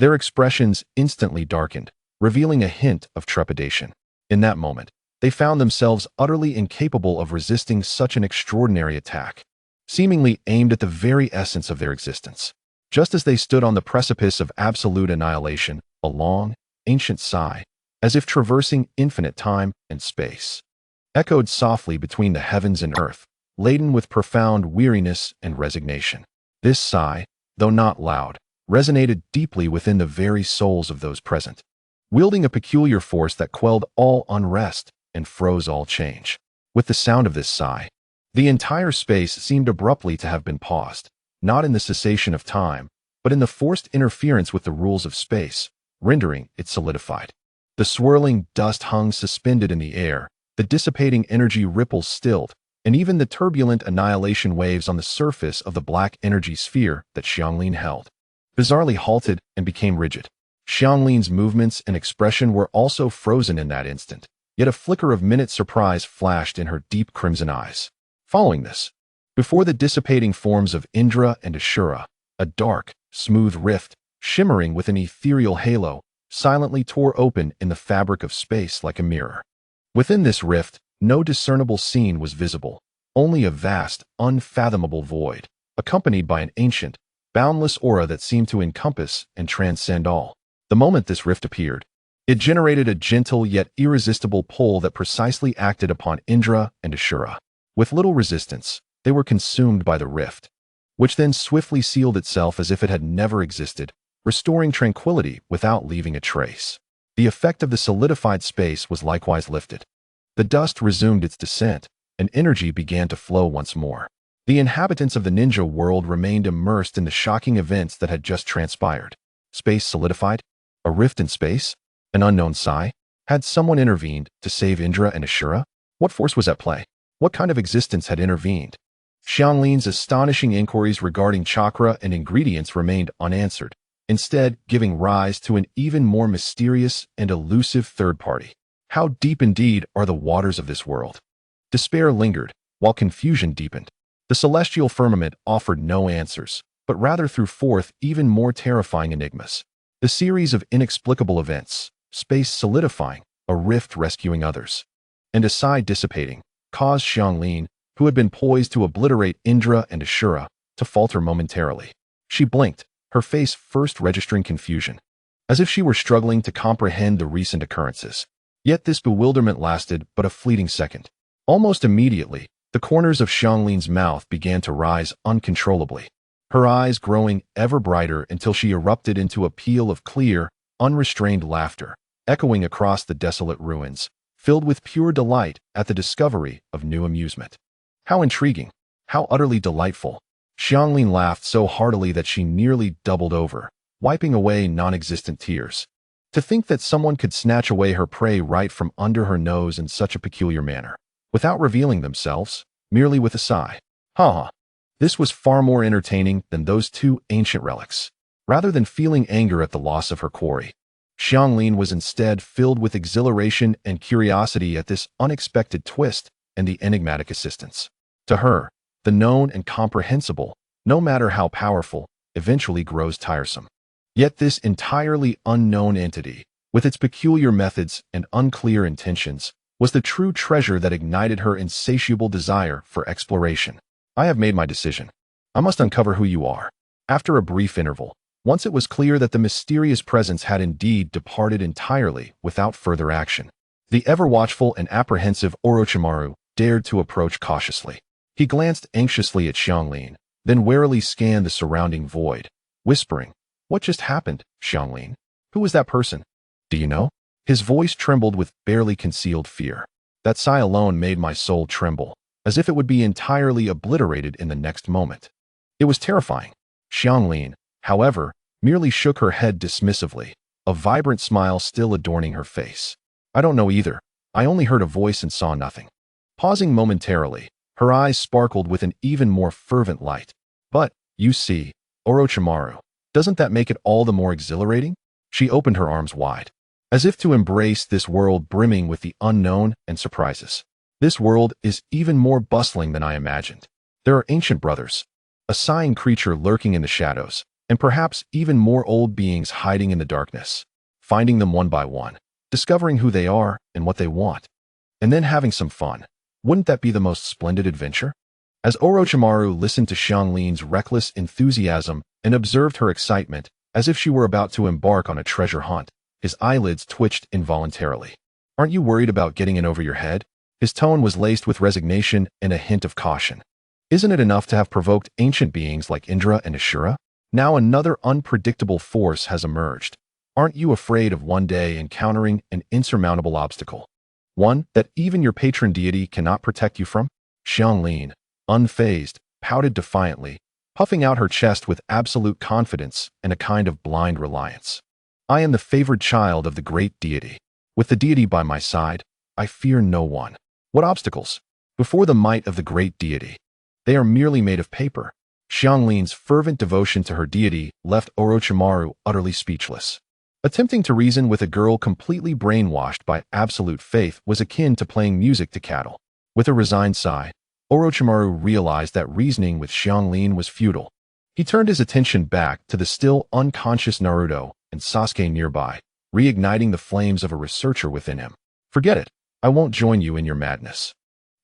their expressions instantly darkened, revealing a hint of trepidation. In that moment, they found themselves utterly incapable of resisting such an extraordinary attack, seemingly aimed at the very essence of their existence. Just as they stood on the precipice of absolute annihilation, a long, ancient sigh, as if traversing infinite time and space, echoed softly between the heavens and earth, laden with profound weariness and resignation. This sigh, though not loud, resonated deeply within the very souls of those present, wielding a peculiar force that quelled all unrest and froze all change. With the sound of this sigh, the entire space seemed abruptly to have been paused, not in the cessation of time, but in the forced interference with the rules of space, rendering it solidified. The swirling dust hung suspended in the air, the dissipating energy ripples stilled, and even the turbulent annihilation waves on the surface of the black energy sphere that Xianglin held bizarrely halted and became rigid. Xianglin's movements and expression were also frozen in that instant, yet a flicker of minute surprise flashed in her deep crimson eyes. Following this, before the dissipating forms of Indra and Ashura, a dark, smooth rift, shimmering with an ethereal halo, silently tore open in the fabric of space like a mirror. Within this rift, no discernible scene was visible, only a vast, unfathomable void, accompanied by an ancient, boundless aura that seemed to encompass and transcend all. The moment this rift appeared, it generated a gentle yet irresistible pull that precisely acted upon Indra and Ashura. With little resistance, they were consumed by the rift, which then swiftly sealed itself as if it had never existed, restoring tranquility without leaving a trace. The effect of the solidified space was likewise lifted. The dust resumed its descent, and energy began to flow once more. The inhabitants of the ninja world remained immersed in the shocking events that had just transpired. Space solidified? A rift in space? An unknown sigh? Had someone intervened to save Indra and Ashura? What force was at play? What kind of existence had intervened? Xianglin's astonishing inquiries regarding chakra and ingredients remained unanswered, instead giving rise to an even more mysterious and elusive third party. How deep indeed are the waters of this world? Despair lingered, while confusion deepened. The celestial firmament offered no answers, but rather threw forth even more terrifying enigmas. The series of inexplicable events, space solidifying, a rift rescuing others, and a sigh dissipating, caused Xianglin, who had been poised to obliterate Indra and Ashura, to falter momentarily. She blinked, her face first registering confusion, as if she were struggling to comprehend the recent occurrences. Yet this bewilderment lasted but a fleeting second. Almost immediately, the corners of Xianglin's mouth began to rise uncontrollably, her eyes growing ever brighter until she erupted into a peal of clear, unrestrained laughter, echoing across the desolate ruins, filled with pure delight at the discovery of new amusement. How intriguing! How utterly delightful! Xianglin laughed so heartily that she nearly doubled over, wiping away non-existent tears. To think that someone could snatch away her prey right from under her nose in such a peculiar manner, without revealing themselves, merely with a sigh. Ha! This was far more entertaining than those two ancient relics. Rather than feeling anger at the loss of her quarry, Xianglin was instead filled with exhilaration and curiosity at this unexpected twist and the enigmatic assistance. To her, the known and comprehensible, no matter how powerful, eventually grows tiresome. Yet this entirely unknown entity, with its peculiar methods and unclear intentions, was the true treasure that ignited her insatiable desire for exploration. I have made my decision. I must uncover who you are. After a brief interval, once it was clear that the mysterious presence had indeed departed entirely without further action, the ever-watchful and apprehensive Orochimaru dared to approach cautiously. He glanced anxiously at Xianglin, then warily scanned the surrounding void, whispering, "What just happened, Xianglin? Who was that person? Do you know?" His voice trembled with barely concealed fear. That sigh alone made my soul tremble, as if it would be entirely obliterated in the next moment. It was terrifying. Xianglin, however, merely shook her head dismissively, a vibrant smile still adorning her face. "I don't know either. I only heard a voice and saw nothing." Pausing momentarily, her eyes sparkled with an even more fervent light. "But, you see, Orochimaru, doesn't that make it all the more exhilarating?" She opened her arms wide, as if to embrace this world brimming with the unknown and surprises. "This world is even more bustling than I imagined. There are ancient brothers, a sighing creature lurking in the shadows, and perhaps even more old beings hiding in the darkness. Finding them one by one, discovering who they are and what they want, and then having some fun. Wouldn't that be the most splendid adventure?" As Orochimaru listened to Xianglin's reckless enthusiasm and observed her excitement as if she were about to embark on a treasure hunt, his eyelids twitched involuntarily. "Aren't you worried about getting in over your head?" His tone was laced with resignation and a hint of caution. "Isn't it enough to have provoked ancient beings like Indra and Ashura? Now another unpredictable force has emerged. Aren't you afraid of one day encountering an insurmountable obstacle? One that even your patron deity cannot protect you from?" Xianglin, unfazed, pouted defiantly, puffing out her chest with absolute confidence and a kind of blind reliance. "I am the favored child of the great deity. With the deity by my side, I fear no one. What obstacles? Before the might of the great deity. They are merely made of paper." Xianglin's fervent devotion to her deity left Orochimaru utterly speechless. Attempting to reason with a girl completely brainwashed by absolute faith was akin to playing music to cattle. With a resigned sigh, Orochimaru realized that reasoning with Xianglin was futile. He turned his attention back to the still unconscious Naruto and Sasuke nearby, reigniting the flames of a researcher within him. "Forget it. I won't join you in your madness."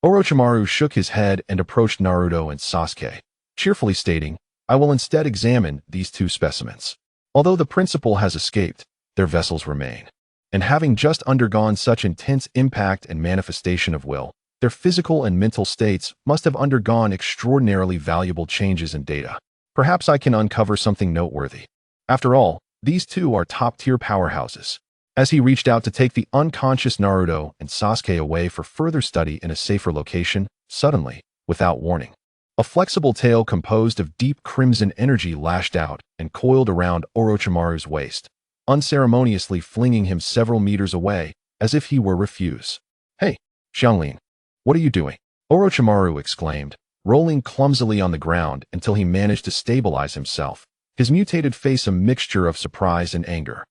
Orochimaru shook his head and approached Naruto and Sasuke, cheerfully stating, "I will instead examine these two specimens. Although the principal has escaped, their vessels remain. And having just undergone such intense impact and manifestation of will, their physical and mental states must have undergone extraordinarily valuable changes in data. Perhaps I can uncover something noteworthy. After all, these two are top-tier powerhouses." As he reached out to take the unconscious Naruto and Sasuke away for further study in a safer location, suddenly, without warning, a flexible tail composed of deep crimson energy lashed out and coiled around Orochimaru's waist, unceremoniously flinging him several meters away as if he were refuse. "Hey, Xianglin, what are you doing?" Orochimaru exclaimed, rolling clumsily on the ground until he managed to stabilize himself, his mutated face a mixture of surprise and anger.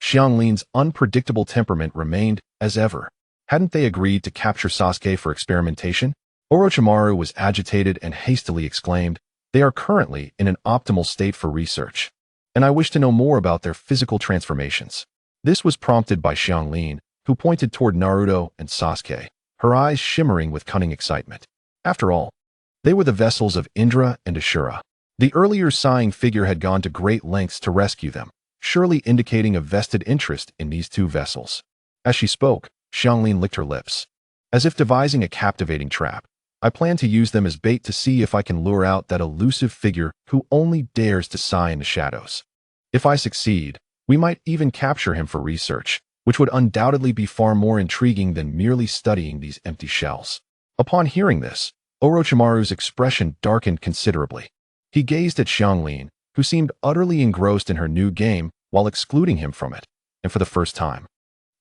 Xianglin's unpredictable temperament remained as ever. Hadn't they agreed to capture Sasuke for experimentation? Orochimaru was agitated and hastily exclaimed, "They are currently in an optimal state for research, and I wish to know more about their physical transformations." This was prompted by Xianglin, who pointed toward Naruto and Sasuke, her eyes shimmering with cunning excitement. After all, they were the vessels of Indra and Ashura. The earlier sighing figure had gone to great lengths to rescue them, surely indicating a vested interest in these two vessels. As she spoke, Xianglin licked her lips, as if devising a captivating trap. "I plan to use them as bait to see if I can lure out that elusive figure who only dares to sigh in the shadows. If I succeed, we might even capture him for research, which would undoubtedly be far more intriguing than merely studying these empty shells. Upon hearing this, Orochimaru's expression darkened considerably. He gazed at Xianglin, who seemed utterly engrossed in her new game while excluding him from it, and for the first time,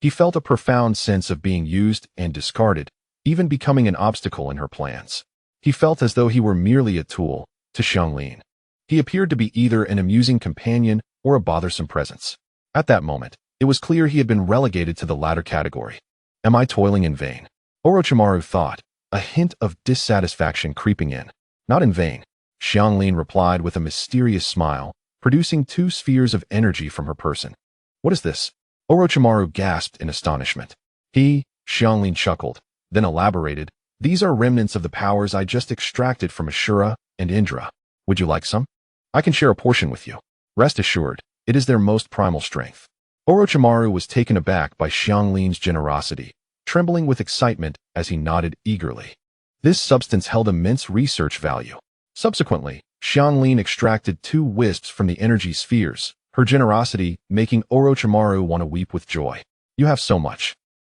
he felt a profound sense of being used and discarded, even becoming an obstacle in her plans. He felt as though he were merely a tool to Xianglin. He appeared to be either an amusing companion or a bothersome presence. At that moment, it was clear he had been relegated to the latter category. Am I toiling in vain? Orochimaru thought, a hint of dissatisfaction creeping in. Not in vain, Xianglin replied with a mysterious smile, producing 2 spheres of energy from her person. What is this? Orochimaru gasped in astonishment. Xianglin chuckled, then elaborated, these are remnants of the powers I just extracted from Ashura and Indra. Would you like some? I can share a portion with you. Rest assured, it is their most primal strength. Orochimaru was taken aback by Xianglin's generosity, trembling with excitement as he nodded eagerly. This substance held immense research value. Subsequently, Xianglin extracted 2 wisps from the energy spheres, her generosity making Orochimaru want to weep with joy. You have so much.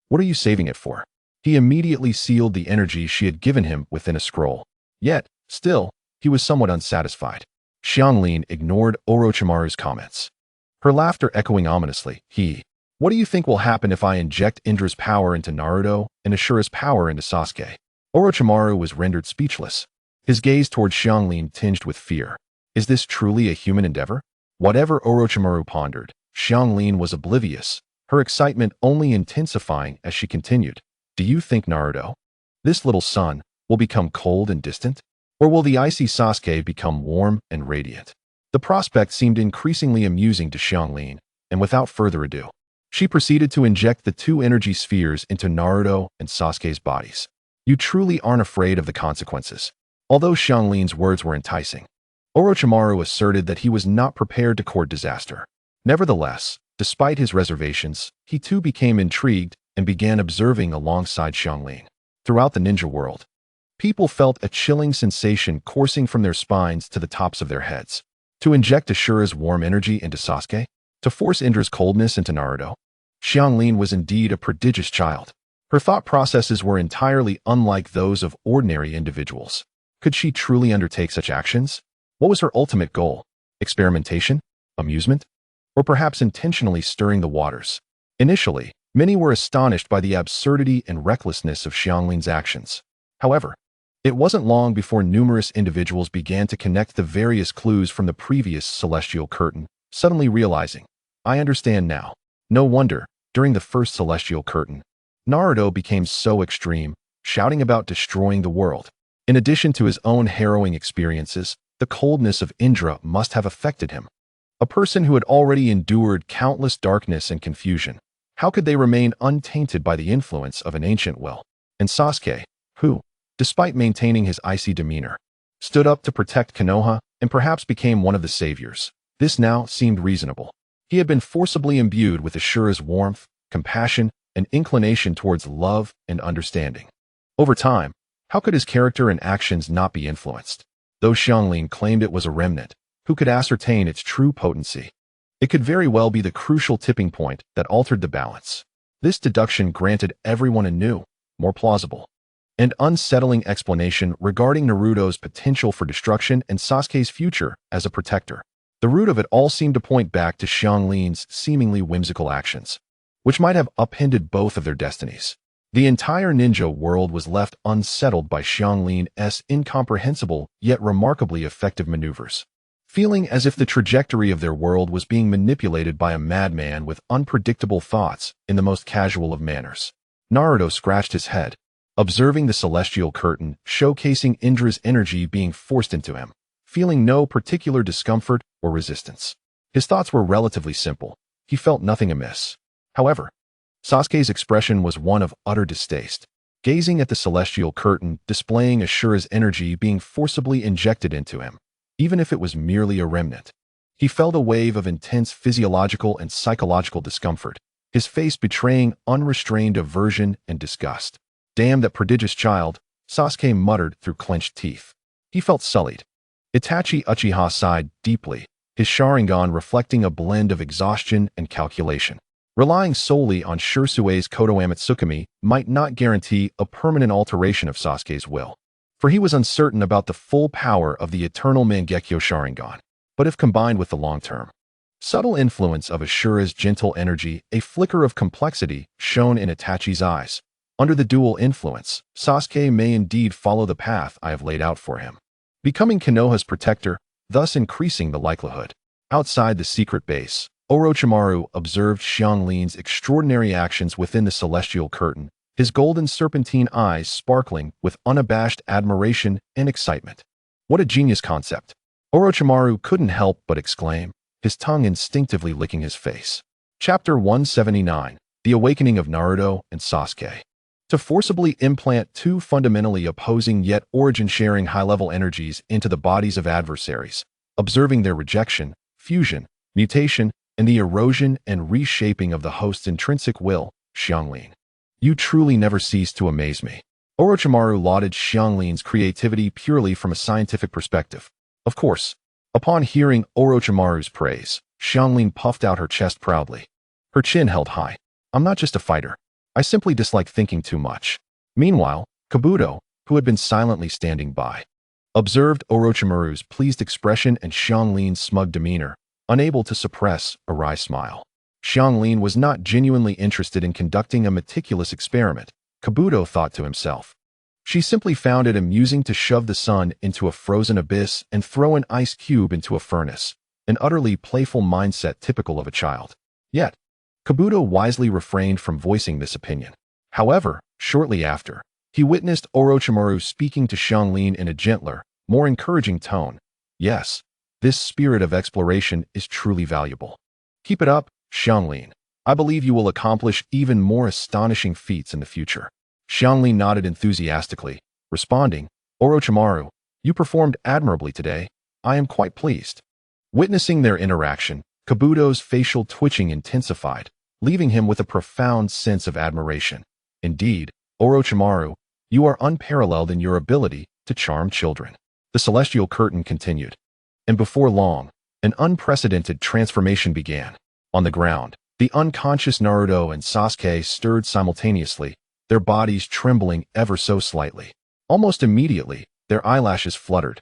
What are you saving it for? He immediately sealed the energy she had given him within a scroll. Yet, still, he was somewhat unsatisfied. Xianglin ignored Orochimaru's comments, her laughter echoing ominously. What do you think will happen if I inject Indra's power into Naruto and Ashura's power into Sasuke? Orochimaru was rendered speechless, his gaze toward Xianglin tinged with fear. Is this truly a human endeavor? Whatever Orochimaru pondered, Xianglin was oblivious, her excitement only intensifying as she continued. Do you think Naruto, this little son, will become cold and distant? Or will the icy Sasuke become warm and radiant? The prospect seemed increasingly amusing to Xianglin, and without further ado, she proceeded to inject the 2 energy spheres into Naruto and Sasuke's bodies. You truly aren't afraid of the consequences. Although Xianglin's words were enticing, Orochimaru asserted that he was not prepared to court disaster. Nevertheless, despite his reservations, he too became intrigued and began observing alongside Xianglin. Throughout the ninja world, people felt a chilling sensation coursing from their spines to the tops of their heads. To inject Ashura's warm energy into Sasuke? To force Indra's coldness into Naruto? Xianglin was indeed a prodigious child. Her thought processes were entirely unlike those of ordinary individuals. Could she truly undertake such actions? What was her ultimate goal? Experimentation? Amusement? Or perhaps intentionally stirring the waters? Initially, many were astonished by the absurdity and recklessness of Xianglin's actions. However, it wasn't long before numerous individuals began to connect the various clues from the previous celestial curtain, suddenly realizing, I understand now. No wonder, during the first celestial curtain, Naruto became so extreme, shouting about destroying the world. In addition to his own harrowing experiences, the coldness of Indra must have affected him. A person who had already endured countless darkness and confusion, how could they remain untainted by the influence of an ancient will? And Sasuke, who, despite maintaining his icy demeanor, stood up to protect Konoha and perhaps became one of the saviors. This now seemed reasonable. He had been forcibly imbued with Ashura's warmth, compassion, and inclination towards love and understanding. Over time, how could his character and actions not be influenced? Though Xianglin claimed it was a remnant, who could ascertain its true potency? It could very well be the crucial tipping point that altered the balance. This deduction granted everyone a new, more plausible, and unsettling explanation regarding Naruto's potential for destruction and Sasuke's future as a protector. The root of it all seemed to point back to Xianglin's seemingly whimsical actions, which might have upended both of their destinies. The entire ninja world was left unsettled by Xianglin's incomprehensible yet remarkably effective maneuvers, feeling as if the trajectory of their world was being manipulated by a madman with unpredictable thoughts in the most casual of manners. Naruto scratched his head, observing the celestial curtain showcasing Indra's energy being forced into him, feeling no particular discomfort or resistance. His thoughts were relatively simple. He felt nothing amiss. However, Sasuke's expression was one of utter distaste, gazing at the celestial curtain displaying Ashura's energy being forcibly injected into him, even if it was merely a remnant. He felt a wave of intense physiological and psychological discomfort, his face betraying unrestrained aversion and disgust. Damn that prodigious child, Sasuke muttered through clenched teeth. He felt sullied. Itachi Uchiha sighed deeply, his Sharingan reflecting a blend of exhaustion and calculation. Relying solely on Shursue's Kodoame Tsukumi might not guarantee a permanent alteration of Sasuke's will, for he was uncertain about the full power of the eternal Mangekyo Sharingan. But if combined with the long-term, subtle influence of Ashura's gentle energy, a flicker of complexity shone in Itachi's eyes. Under the dual influence, Sasuke may indeed follow the path I have laid out for him, becoming Konoha's protector, thus increasing the likelihood. Outside the secret base, Orochimaru observed Xianglin's extraordinary actions within the celestial curtain, his golden serpentine eyes sparkling with unabashed admiration and excitement. What a genius concept! Orochimaru couldn't help but exclaim, his tongue instinctively licking his face. Chapter 179, The Awakening of Naruto and Sasuke. To forcibly implant two fundamentally opposing yet origin-sharing high-level energies into the bodies of adversaries, observing their rejection, fusion, mutation, and the erosion and reshaping of the host's intrinsic will, Xianglin. You truly never cease to amaze me. Orochimaru lauded Xianglin's creativity purely from a scientific perspective. Of course, upon hearing Orochimaru's praise, Xianglin puffed out her chest proudly. Her chin held high. I'm not just a fighter. I simply dislike thinking too much. Meanwhile, Kabuto, who had been silently standing by, observed Orochimaru's pleased expression and Xianglin's smug demeanor, unable to suppress a wry smile. Xianglin was not genuinely interested in conducting a meticulous experiment, Kabuto thought to himself. She simply found it amusing to shove the sun into a frozen abyss and throw an ice cube into a furnace, an utterly playful mindset typical of a child. Yet, Kabuto wisely refrained from voicing this opinion. However, shortly after, he witnessed Orochimaru speaking to Xianglin in a gentler, more encouraging tone. Yes, this spirit of exploration is truly valuable. Keep it up, Xianglin. I believe you will accomplish even more astonishing feats in the future. Xianglin nodded enthusiastically, responding, Orochimaru, you performed admirably today. I am quite pleased. Witnessing their interaction, Kabuto's facial twitching intensified, leaving him with a profound sense of admiration. Indeed, Orochimaru, you are unparalleled in your ability to charm children. The celestial curtain continued. And before long, an unprecedented transformation began. On the ground, the unconscious Naruto and Sasuke stirred simultaneously, their bodies trembling ever so slightly. Almost immediately, their eyelashes fluttered,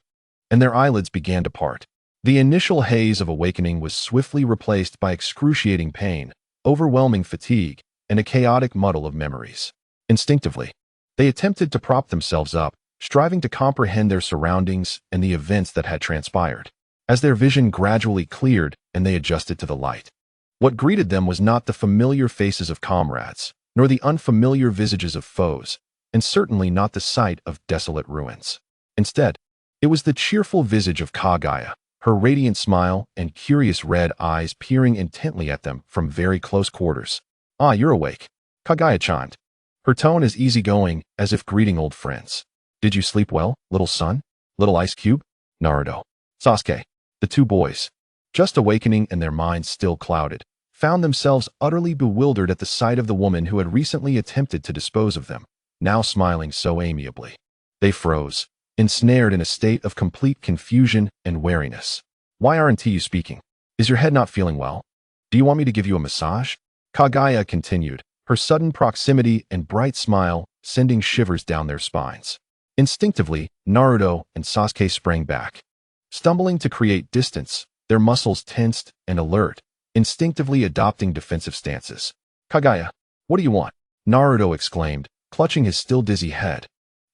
and their eyelids began to part. The initial haze of awakening was swiftly replaced by excruciating pain, overwhelming fatigue, and a chaotic muddle of memories. Instinctively, they attempted to prop themselves up, striving to comprehend their surroundings and the events that had transpired. As their vision gradually cleared and they adjusted to the light, what greeted them was not the familiar faces of comrades, nor the unfamiliar visages of foes, and certainly not the sight of desolate ruins. Instead, it was the cheerful visage of Kage, her radiant smile and curious red eyes peering intently at them from very close quarters. Ah, you're awake, Kage chimed, her tone as easygoing as if greeting old friends. Did you sleep well, little son? Little ice cube? Naruto, Sasuke, the two boys, just awakening and their minds still clouded, found themselves utterly bewildered at the sight of the woman who had recently attempted to dispose of them, now smiling so amiably. They froze, ensnared in a state of complete confusion and wariness. Why aren't you speaking? Is your head not feeling well? Do you want me to give you a massage? Kage continued, her sudden proximity and bright smile sending shivers down their spines. Instinctively, Naruto and Sasuke sprang back. Stumbling to create distance, their muscles tensed and alert, instinctively adopting defensive stances. Kage, what do you want? Naruto exclaimed, clutching his still dizzy head,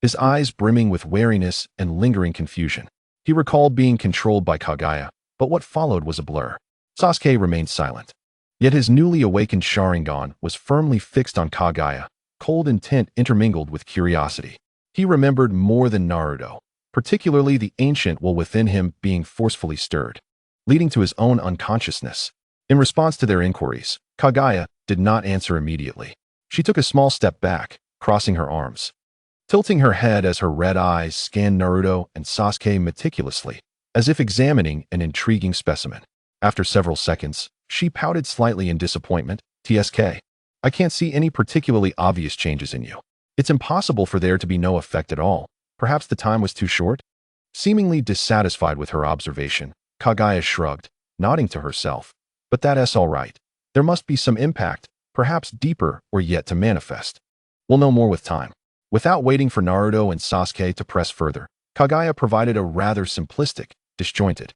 his eyes brimming with wariness and lingering confusion. He recalled being controlled by Kage, but what followed was a blur. Sasuke remained silent. Yet his newly awakened Sharingan was firmly fixed on Kage, cold intent intermingled with curiosity. He remembered more than Naruto, particularly the ancient will within him being forcefully stirred, leading to his own unconsciousness. In response to their inquiries, Kage did not answer immediately. She took a small step back, crossing her arms, tilting her head as her red eyes scanned Naruto and Sasuke meticulously, as if examining an intriguing specimen. After several seconds, she pouted slightly in disappointment. TSK, I can't see any particularly obvious changes in you. It's impossible for there to be no effect at all. Perhaps the time was too short? Seemingly dissatisfied with her observation, Kage shrugged, nodding to herself. But that's all right. There must be some impact, perhaps deeper or yet to manifest. We'll know more with time. Without waiting for Naruto and Sasuke to press further, Kage provided a rather simplistic, disjointed,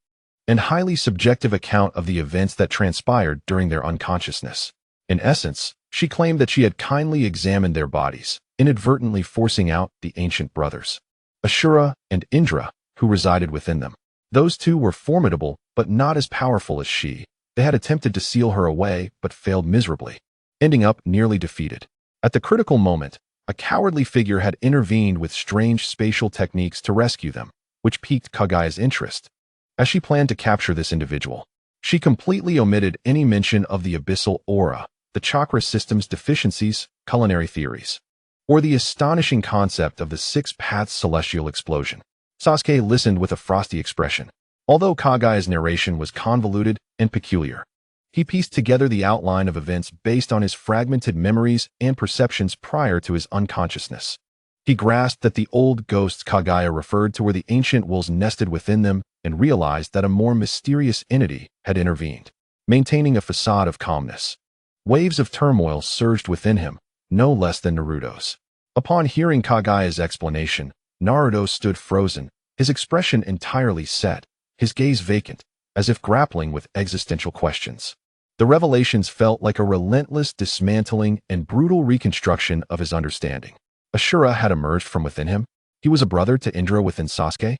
and highly subjective account of the events that transpired during their unconsciousness. In essence, she claimed that she had kindly examined their bodies, inadvertently forcing out the ancient brothers, Ashura and Indra, who resided within them. Those two were formidable, but not as powerful as she. They had attempted to seal her away, but failed miserably, ending up nearly defeated. At the critical moment, a cowardly figure had intervened with strange spatial techniques to rescue them, which piqued Kage's interest. As she planned to capture this individual, she completely omitted any mention of the abyssal aura, the chakra system's deficiencies, culinary theories, or the astonishing concept of the six-path celestial explosion. Sasuke listened with a frosty expression. Although Kage's narration was convoluted and peculiar, he pieced together the outline of events based on his fragmented memories and perceptions prior to his unconsciousness. He grasped that the old ghosts Kage referred to were the ancient wolves nested within them and realized that a more mysterious entity had intervened, maintaining a facade of calmness. Waves of turmoil surged within him, no less than Naruto's. Upon hearing Kage's explanation, Naruto stood frozen, his expression entirely set, his gaze vacant, as if grappling with existential questions. The revelations felt like a relentless dismantling and brutal reconstruction of his understanding. Ashura had emerged from within him. He was a brother to Indra within Sasuke.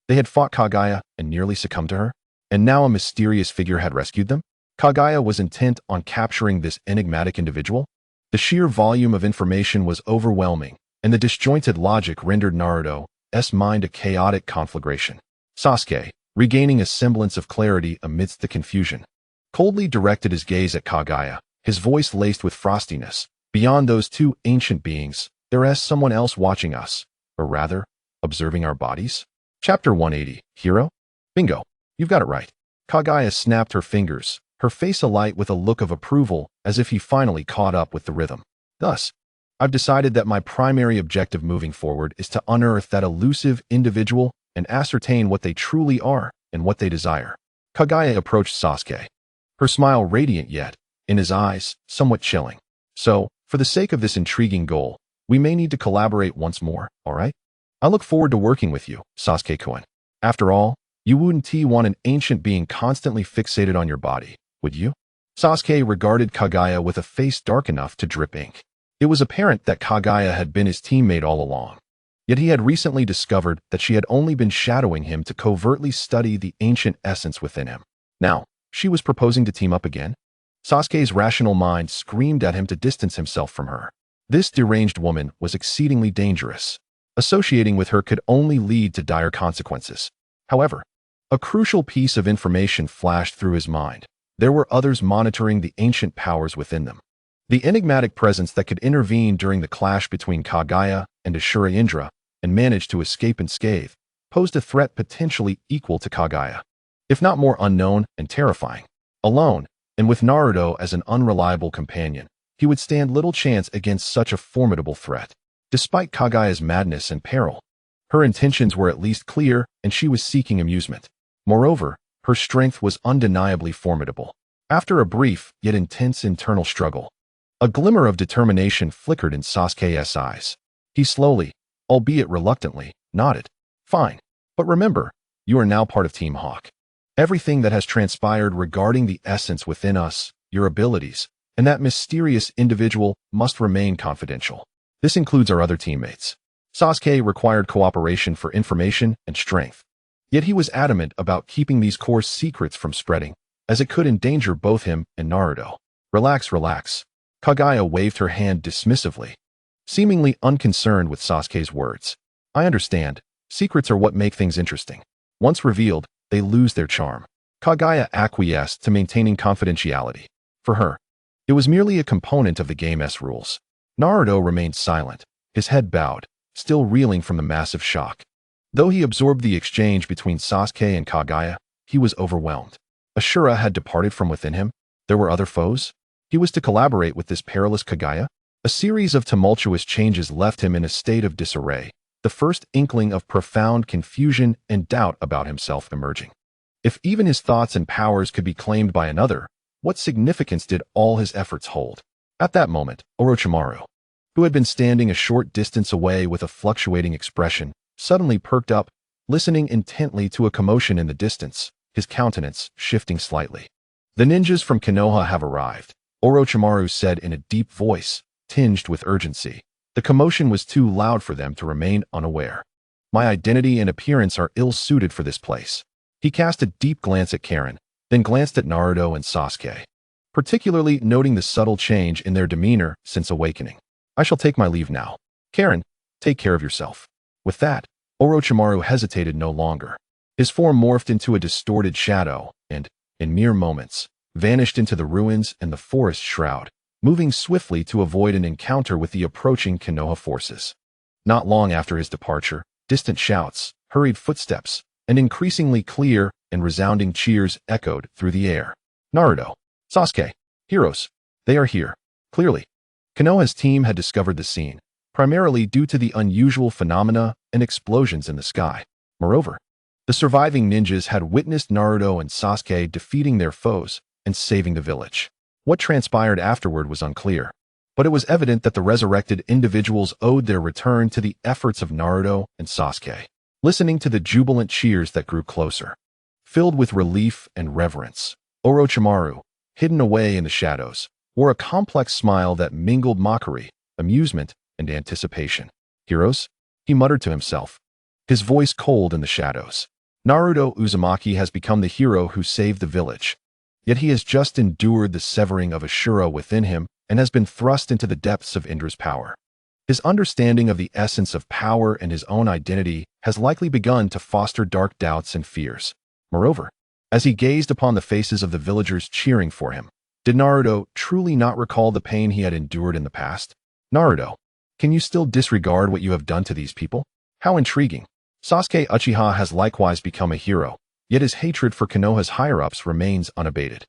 They had fought Kage and nearly succumbed to her, and now a mysterious figure had rescued them. Kage was intent on capturing this enigmatic individual. The sheer volume of information was overwhelming, and the disjointed logic rendered Naruto's mind a chaotic conflagration. Sasuke, regaining a semblance of clarity amidst the confusion, coldly directed his gaze at Kage, his voice laced with frostiness. Beyond those two ancient beings, there is someone else watching us, or rather, observing our bodies? Chapter 180, Hero? Bingo, you've got it right. Kage snapped her fingers, her face alight with a look of approval, as if he finally caught up with the rhythm. Thus, I've decided that my primary objective moving forward is to unearth that elusive individual and ascertain what they truly are and what they desire. Kage approached Sasuke, her smile radiant yet, in his eyes, somewhat chilling. So, for the sake of this intriguing goal, we may need to collaborate once more, all right? I look forward to working with you, Sasuke-kun. After all, you wouldn't want an ancient being constantly fixated on your body, would you? Sasuke regarded Kage with a face dark enough to drip ink. It was apparent that Kage had been his teammate all along. Yet he had recently discovered that she had only been shadowing him to covertly study the ancient essence within him. Now, she was proposing to team up again? Sasuke's rational mind screamed at him to distance himself from her. This deranged woman was exceedingly dangerous. Associating with her could only lead to dire consequences. However, a crucial piece of information flashed through his mind. There were others monitoring the ancient powers within them. The enigmatic presence that could intervene during the clash between Kage and Ashura Indra and manage to escape unscathed posed a threat potentially equal to Kage, if not more unknown and terrifying. Alone, and with Naruto as an unreliable companion, he would stand little chance against such a formidable threat. Despite Kage's madness and peril, her intentions were at least clear and she was seeking amusement. Moreover, her strength was undeniably formidable. After a brief yet intense internal struggle, a glimmer of determination flickered in Sasuke's eyes. He slowly, albeit reluctantly, nodded. Fine. But remember, you are now part of Team Hawk. Everything that has transpired regarding the essence within us, your abilities, and that mysterious individual must remain confidential. This includes our other teammates. Sasuke required cooperation for information and strength. Yet he was adamant about keeping these core secrets from spreading, as it could endanger both him and Naruto. Relax, relax. Kage waved her hand dismissively, seemingly unconcerned with Sasuke's words. I understand. Secrets are what make things interesting. Once revealed, they lose their charm. Kage acquiesced to maintaining confidentiality. For her, it was merely a component of the game's rules. Naruto remained silent, his head bowed, still reeling from the massive shock. Though he absorbed the exchange between Sasuke and Kage, he was overwhelmed. Ashura had departed from within him. There were other foes. He was to collaborate with this perilous Kage. A series of tumultuous changes left him in a state of disarray, the first inkling of profound confusion and doubt about himself emerging. If even his thoughts and powers could be claimed by another, what significance did all his efforts hold? At that moment, Orochimaru, who had been standing a short distance away with a fluctuating expression, suddenly perked up, listening intently to a commotion in the distance, his countenance shifting slightly. "The ninjas from Konoha have arrived," Orochimaru said in a deep voice, tinged with urgency. The commotion was too loud for them to remain unaware. "My identity and appearance are ill-suited for this place." He cast a deep glance at Karen, then glanced at Naruto and Sasuke, particularly noting the subtle change in their demeanor since awakening. "I shall take my leave now. Karen, take care of yourself." With that, Orochimaru hesitated no longer. His form morphed into a distorted shadow and, in mere moments, vanished into the ruins and the forest shroud, moving swiftly to avoid an encounter with the approaching Konoha forces. Not long after his departure, distant shouts, hurried footsteps, and increasingly clear and resounding cheers echoed through the air. "Naruto, Sasuke, heroes, they are here." Clearly, Konoha's team had discovered the scene, primarily due to the unusual phenomena and explosions in the sky. Moreover, the surviving ninjas had witnessed Naruto and Sasuke defeating their foes and saving the village. What transpired afterward was unclear, but it was evident that the resurrected individuals owed their return to the efforts of Naruto and Sasuke. Listening to the jubilant cheers that grew closer, filled with relief and reverence, Orochimaru, hidden away in the shadows, wore a complex smile that mingled mockery, amusement, and anticipation. "Heroes?" he muttered to himself, his voice cold in the shadows. "Naruto Uzumaki has become the hero who saved the village. Yet he has just endured the severing of Ashura within him and has been thrust into the depths of Indra's power. His understanding of the essence of power and his own identity has likely begun to foster dark doubts and fears." Moreover, as he gazed upon the faces of the villagers cheering for him, did Naruto truly not recall the pain he had endured in the past? "Naruto, can you still disregard what you have done to these people? How intriguing." Sasuke Uchiha has likewise become a hero, yet his hatred for Konoha's higher-ups remains unabated.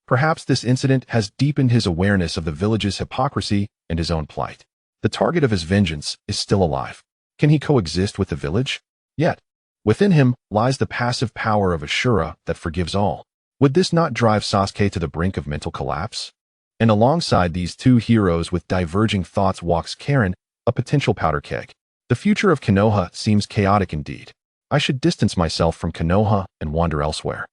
Perhaps this incident has deepened his awareness of the village's hypocrisy and his own plight. The target of his vengeance is still alive. Can he coexist with the village? Yet, within him lies the passive power of Ashura that forgives all. Would this not drive Sasuke to the brink of mental collapse? And alongside these two heroes with diverging thoughts walks Karen, a potential powder keg. The future of Konoha seems chaotic indeed. I should distance myself from Konoha and wander elsewhere.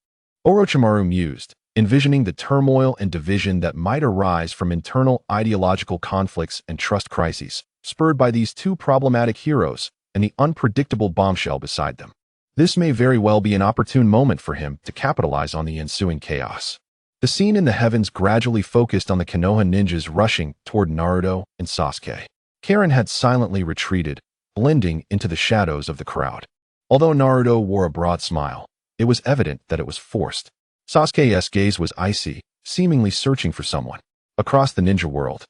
Orochimaru mused, envisioning the turmoil and division that might arise from internal ideological conflicts and trust crises, spurred by these two problematic heroes and the unpredictable bombshell beside them. This may very well be an opportune moment for him to capitalize on the ensuing chaos. The scene in the heavens gradually focused on the Konoha ninjas rushing toward Naruto and Sasuke. Karen had silently retreated, blending into the shadows of the crowd. Although Naruto wore a broad smile, it was evident that it was forced. Sasuke's gaze was icy, seemingly searching for someone. Across the ninja world,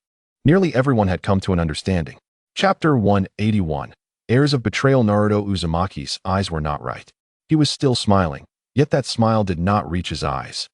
nearly everyone had come to an understanding. Chapter 181. Heirs of Betrayal. Naruto Uzumaki's eyes were not right. He was still smiling, yet that smile did not reach his eyes.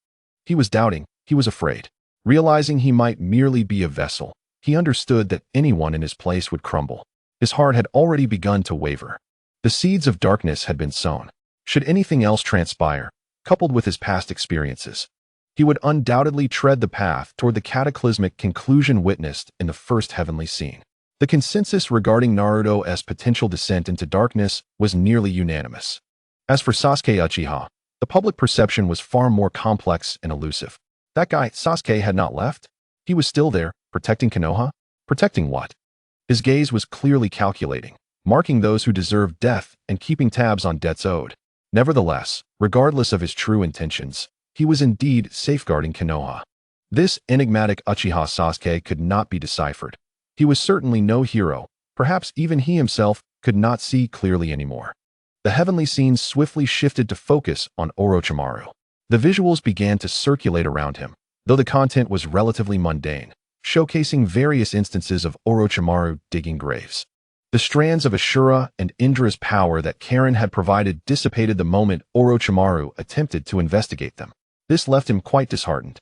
He was doubting, he was afraid. Realizing he might merely be a vessel, he understood that anyone in his place would crumble. His heart had already begun to waver. The seeds of darkness had been sown. Should anything else transpire, coupled with his past experiences, he would undoubtedly tread the path toward the cataclysmic conclusion witnessed in the first heavenly scene. The consensus regarding Naruto's potential descent into darkness was nearly unanimous. As for Sasuke Uchiha, the public perception was far more complex and elusive. That guy, Sasuke, had not left. He was still there, protecting Konoha. Protecting what? His gaze was clearly calculating, marking those who deserved death and keeping tabs on debts owed. Nevertheless, regardless of his true intentions, he was indeed safeguarding Konoha. This enigmatic Uchiha Sasuke could not be deciphered. He was certainly no hero. Perhaps even he himself could not see clearly anymore. The heavenly scene swiftly shifted to focus on Orochimaru. The visuals began to circulate around him, though the content was relatively mundane, showcasing various instances of Orochimaru digging graves. The strands of Ashura and Indra's power that Karen had provided dissipated the moment Orochimaru attempted to investigate them. This left him quite disheartened.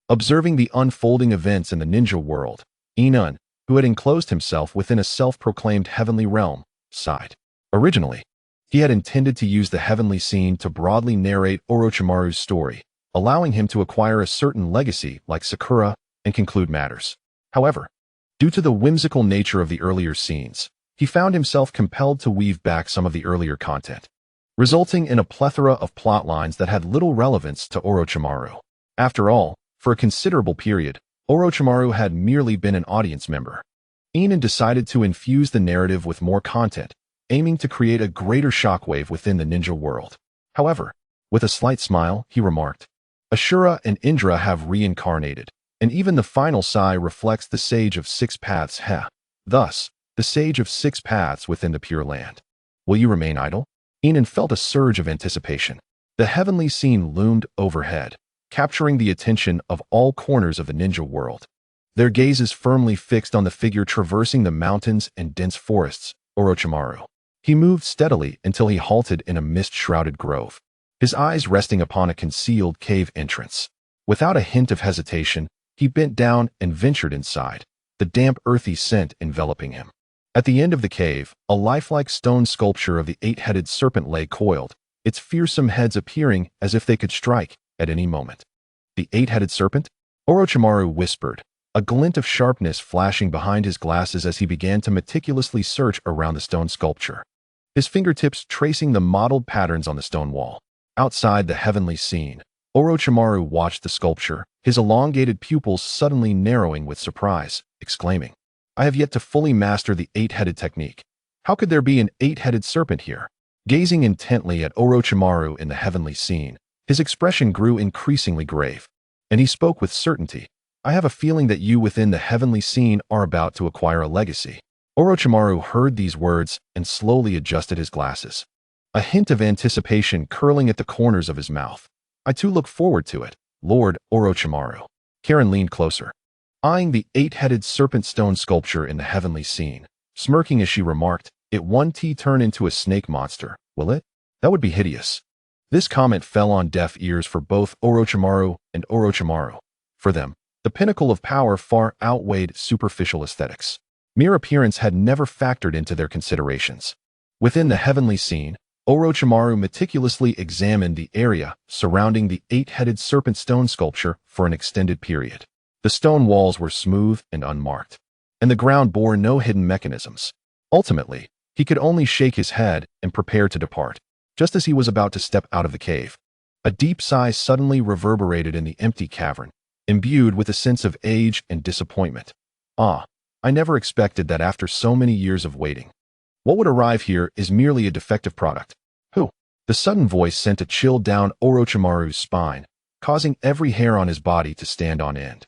Observing the unfolding events in the ninja world, Yin An, who had enclosed himself within a self-proclaimed heavenly realm, sighed. Originally, he had intended to use the heavenly scene to broadly narrate Orochimaru's story, allowing him to acquire a certain legacy like Sakura and conclude matters. However, due to the whimsical nature of the earlier scenes, he found himself compelled to weave back some of the earlier content, resulting in a plethora of plot lines that had little relevance to Orochimaru. After all, for a considerable period, Orochimaru had merely been an audience member. Yin An decided to infuse the narrative with more content, aiming to create a greater shockwave within the ninja world. However, with a slight smile, he remarked, Ashura and Indra have reincarnated, and even the final sigh reflects the Sage of Six Paths thus, the Sage of Six Paths within the Pure Land. Will you remain idle? Yin An felt a surge of anticipation. The heavenly scene loomed overhead, capturing the attention of all corners of the ninja world. Their gazes firmly fixed on the figure traversing the mountains and dense forests, Orochimaru. He moved steadily until he halted in a mist-shrouded grove, his eyes resting upon a concealed cave entrance. Without a hint of hesitation, he bent down and ventured inside, the damp earthy scent enveloping him. At the end of the cave, a lifelike stone sculpture of the eight-headed serpent lay coiled, its fearsome heads appearing as if they could strike at any moment. The eight-headed serpent? Orochimaru whispered, a glint of sharpness flashing behind his glasses as he began to meticulously search around the stone sculpture, his fingertips tracing the mottled patterns on the stone wall. Outside the heavenly scene, Orochimaru watched the sculpture, his elongated pupils suddenly narrowing with surprise, exclaiming, I have yet to fully master the eight-headed technique. How could there be an eight-headed serpent here? Gazing intently at Orochimaru in the heavenly scene, his expression grew increasingly grave, and he spoke with certainty. I have a feeling that you within the heavenly scene are about to acquire a legacy. Orochimaru heard these words and slowly adjusted his glasses, a hint of anticipation curling at the corners of his mouth. I too look forward to it, Lord Orochimaru. Karen leaned closer, eyeing the eight-headed serpent stone sculpture in the heavenly scene, smirking as she remarked, it won't turn into a snake monster, will it? That would be hideous. This comment fell on deaf ears for both Orochimaru and Orochimaru. For them, the pinnacle of power far outweighed superficial aesthetics. Mere appearance had never factored into their considerations. Within the heavenly scene, Orochimaru meticulously examined the area surrounding the eight-headed serpent stone sculpture for an extended period. The stone walls were smooth and unmarked, and the ground bore no hidden mechanisms. Ultimately, he could only shake his head and prepare to depart. Just as he was about to step out of the cave, a deep sigh suddenly reverberated in the empty cavern, imbued with a sense of age and disappointment. Ah, I never expected that after so many years of waiting. What would arrive here is merely a defective product. Who? The sudden voice sent a chill down Orochimaru's spine, causing every hair on his body to stand on end.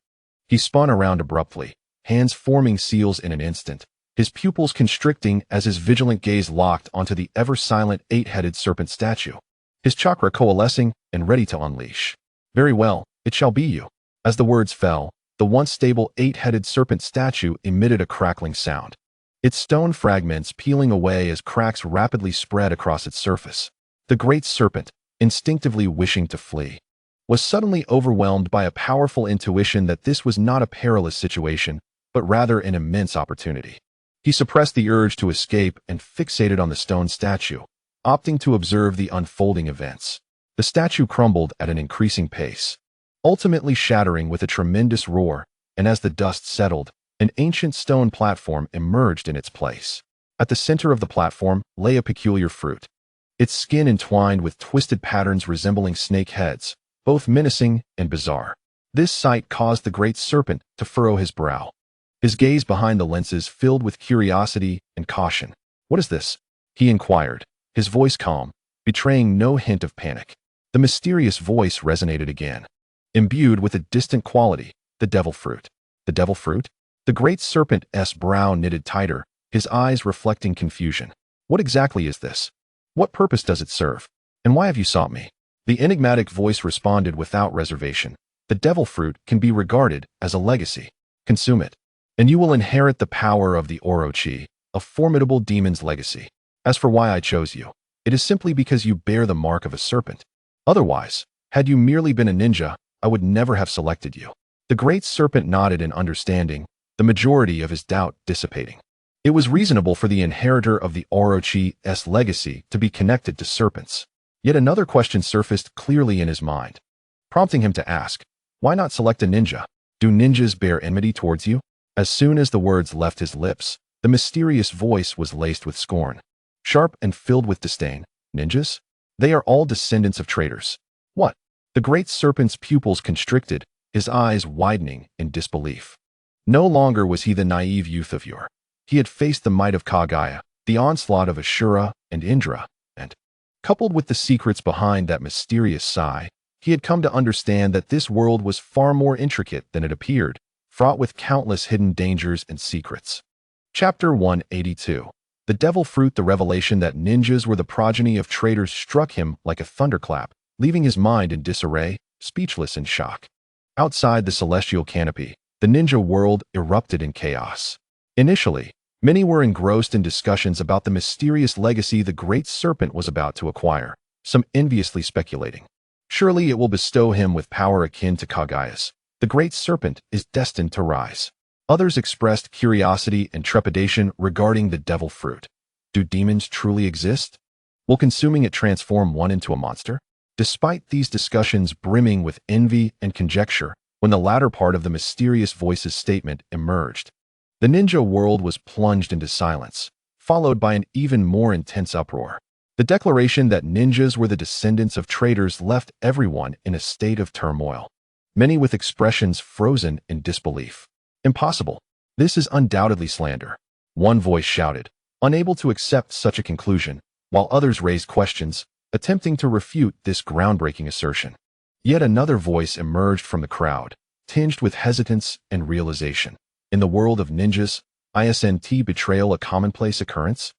He spun around abruptly, hands forming seals in an instant, his pupils constricting as his vigilant gaze locked onto the ever-silent eight-headed serpent statue, his chakra coalescing and ready to unleash. Very well, it shall be you. As the words fell, the once stable eight-headed serpent statue emitted a crackling sound, its stone fragments peeling away as cracks rapidly spread across its surface. The great serpent, instinctively wishing to flee, was suddenly overwhelmed by a powerful intuition that this was not a perilous situation, but rather an immense opportunity. He suppressed the urge to escape and fixated on the stone statue, opting to observe the unfolding events. The statue crumbled at an increasing pace, ultimately shattering with a tremendous roar, and as the dust settled, an ancient stone platform emerged in its place. At the center of the platform lay a peculiar fruit, its skin entwined with twisted patterns resembling snake heads, both menacing and bizarre. This sight caused the great serpent to furrow his brow, his gaze behind the lenses filled with curiosity and caution. What is this? He inquired, his voice calm, betraying no hint of panic. The mysterious voice resonated again, imbued with a distant quality, the devil fruit. The devil fruit? The great serpent's brow knitted tighter, his eyes reflecting confusion. What exactly is this? What purpose does it serve? And why have you sought me? The enigmatic voice responded without reservation. The devil fruit can be regarded as a legacy. Consume it, and you will inherit the power of the Orochi, a formidable demon's legacy. As for why I chose you, it is simply because you bear the mark of a serpent. Otherwise, had you merely been a ninja, I would never have selected you. The great serpent nodded in understanding, the majority of his doubt dissipating. It was reasonable for the inheritor of the Orochi's legacy to be connected to serpents. Yet another question surfaced clearly in his mind, prompting him to ask, why not select a ninja? Do ninjas bear enmity towards you? As soon as the words left his lips, the mysterious voice was laced with scorn. Sharp and filled with disdain. Ninjas? They are all descendants of traitors. What? The great serpent's pupils constricted, his eyes widening in disbelief. No longer was he the naive youth of yore. He had faced the might of Kage, the onslaught of Ashura and Indra, and, coupled with the secrets behind that mysterious sigh, he had come to understand that this world was far more intricate than it appeared, fraught with countless hidden dangers and secrets. Chapter 182. The Devil Fruit. The revelation that ninjas were the progeny of traitors struck him like a thunderclap, leaving his mind in disarray, speechless in shock. Outside the celestial canopy, the ninja world erupted in chaos. Initially, many were engrossed in discussions about the mysterious legacy the Great Serpent was about to acquire, some enviously speculating. Surely it will bestow him with power akin to Kage's. The Great Serpent is destined to rise. Others expressed curiosity and trepidation regarding the Devil Fruit. Do demons truly exist? Will consuming it transform one into a monster? Despite these discussions brimming with envy and conjecture, when the latter part of the mysterious voice's statement emerged, the ninja world was plunged into silence, followed by an even more intense uproar. The declaration that ninjas were the descendants of traitors left everyone in a state of turmoil, many with expressions frozen in disbelief. Impossible. This is undoubtedly slander. One voice shouted, unable to accept such a conclusion, while others raised questions, attempting to refute this groundbreaking assertion. Yet another voice emerged from the crowd, tinged with hesitance and realization. In the world of ninjas, isn't betrayal a commonplace occurrence?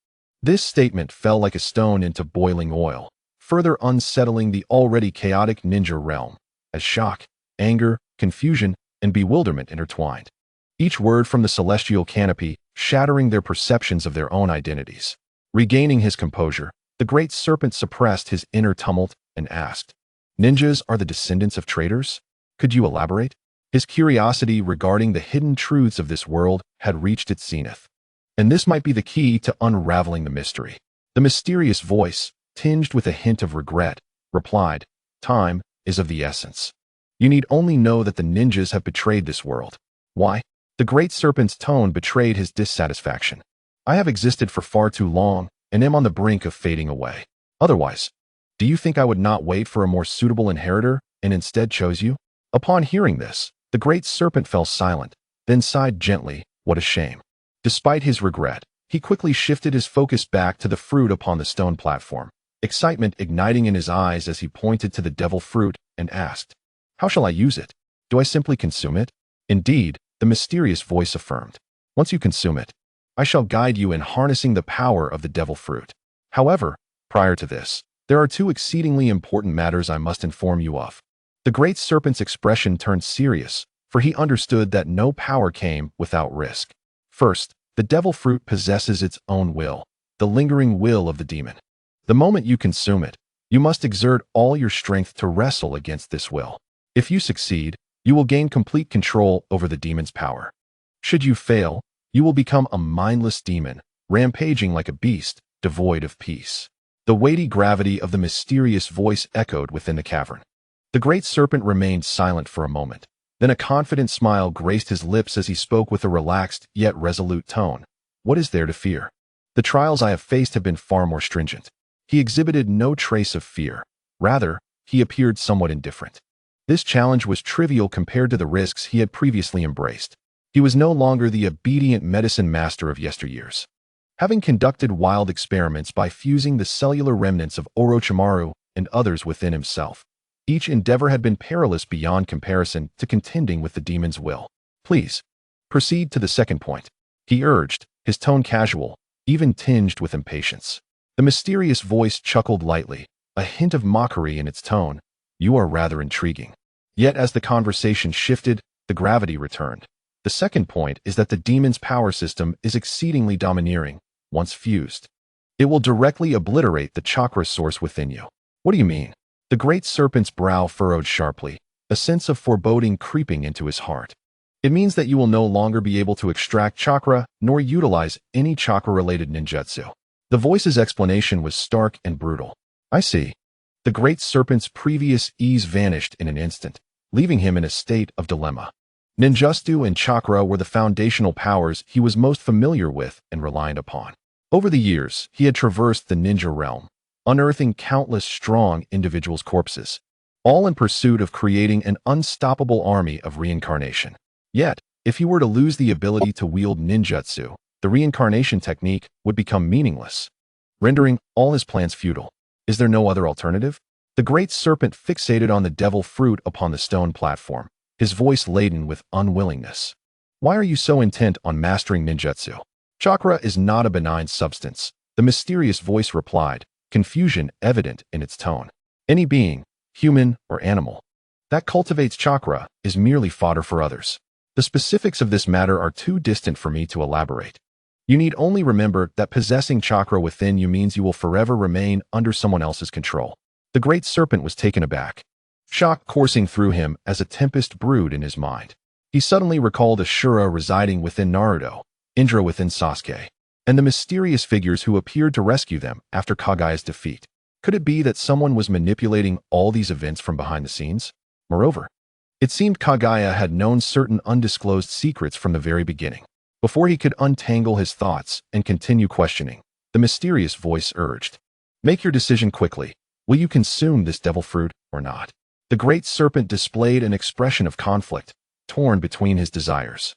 This statement fell like a stone into boiling oil, further unsettling the already chaotic ninja realm, as shock, anger, confusion, and bewilderment intertwined. Each word from the celestial canopy shattering their perceptions of their own identities. Regaining his composure, the Great Serpent suppressed his inner tumult and asked, "Ninjas are the descendants of traitors? Could you elaborate?" His curiosity regarding the hidden truths of this world had reached its zenith. And this might be the key to unraveling the mystery. The mysterious voice, tinged with a hint of regret, replied, "Time is of the essence. You need only know that the ninjas have betrayed this world." Why? The Great Serpent's tone betrayed his dissatisfaction. "I have existed for far too long and am on the brink of fading away. Otherwise, do you think I would not wait for a more suitable inheritor and instead chose you?" Upon hearing this, the Great Serpent fell silent, then sighed gently, "What a shame." Despite his regret, he quickly shifted his focus back to the fruit upon the stone platform, excitement igniting in his eyes as he pointed to the devil fruit and asked, "How shall I use it? Do I simply consume it?" "Indeed," the mysterious voice affirmed. "Once you consume it, I shall guide you in harnessing the power of the devil fruit. However, prior to this, there are two exceedingly important matters I must inform you of." The Great Serpent's expression turned serious, for he understood that no power came without risk. First, the devil fruit possesses its own will, the lingering will of the demon. The moment you consume it, you must exert all your strength to wrestle against this will. If you succeed, you will gain complete control over the demon's power. Should you fail, you will become a mindless demon, rampaging like a beast, devoid of peace. The weighty gravity of the mysterious voice echoed within the cavern. The Great Serpent remained silent for a moment. Then a confident smile graced his lips as he spoke with a relaxed yet resolute tone. "What is there to fear? The trials I have faced have been far more stringent." He exhibited no trace of fear. Rather, he appeared somewhat indifferent. This challenge was trivial compared to the risks he had previously embraced. He was no longer the obedient medicine master of yesteryears. Having conducted wild experiments by fusing the cellular remnants of Orochimaru and others within himself, each endeavor had been perilous beyond comparison to contending with the demon's will. "Please, proceed to the second point," he urged, his tone casual, even tinged with impatience. The mysterious voice chuckled lightly, a hint of mockery in its tone. "You are rather intriguing." Yet as the conversation shifted, the gravity returned. "The second point is that the demon's power system is exceedingly domineering. Once fused, it will directly obliterate the chakra source within you." "What do you mean?" The Great Serpent's brow furrowed sharply, a sense of foreboding creeping into his heart. "It means that you will no longer be able to extract chakra nor utilize any chakra-related ninjutsu." The voice's explanation was stark and brutal. "I see." The Great Serpent's previous ease vanished in an instant, leaving him in a state of dilemma. Ninjutsu and chakra were the foundational powers he was most familiar with and reliant upon. Over the years, he had traversed the ninja realm, unearthing countless strong individuals' corpses, all in pursuit of creating an unstoppable army of reincarnation. Yet, if he were to lose the ability to wield ninjutsu, the reincarnation technique would become meaningless, rendering all his plans futile. Is there no other alternative? The great serpent fixated on the devil fruit upon the stone platform, his voice laden with unwillingness. Why are you so intent on mastering ninjutsu? Chakra is not a benign substance, the mysterious voice replied, confusion evident in its tone. Any being, human or animal, that cultivates chakra is merely fodder for others. The specifics of this matter are too distant for me to elaborate. You need only remember that possessing chakra within you means you will forever remain under someone else's control. The great serpent was taken aback, shock coursing through him as a tempest brewed in his mind. He suddenly recalled Ashura residing within Naruto, Indra within Sasuke, and the mysterious figures who appeared to rescue them after Kage's defeat. Could it be that someone was manipulating all these events from behind the scenes? Moreover, it seemed Kage had known certain undisclosed secrets from the very beginning. Before he could untangle his thoughts and continue questioning, the mysterious voice urged, "Make your decision quickly. Will you consume this devil fruit or not?" The great serpent displayed an expression of conflict, torn between his desires.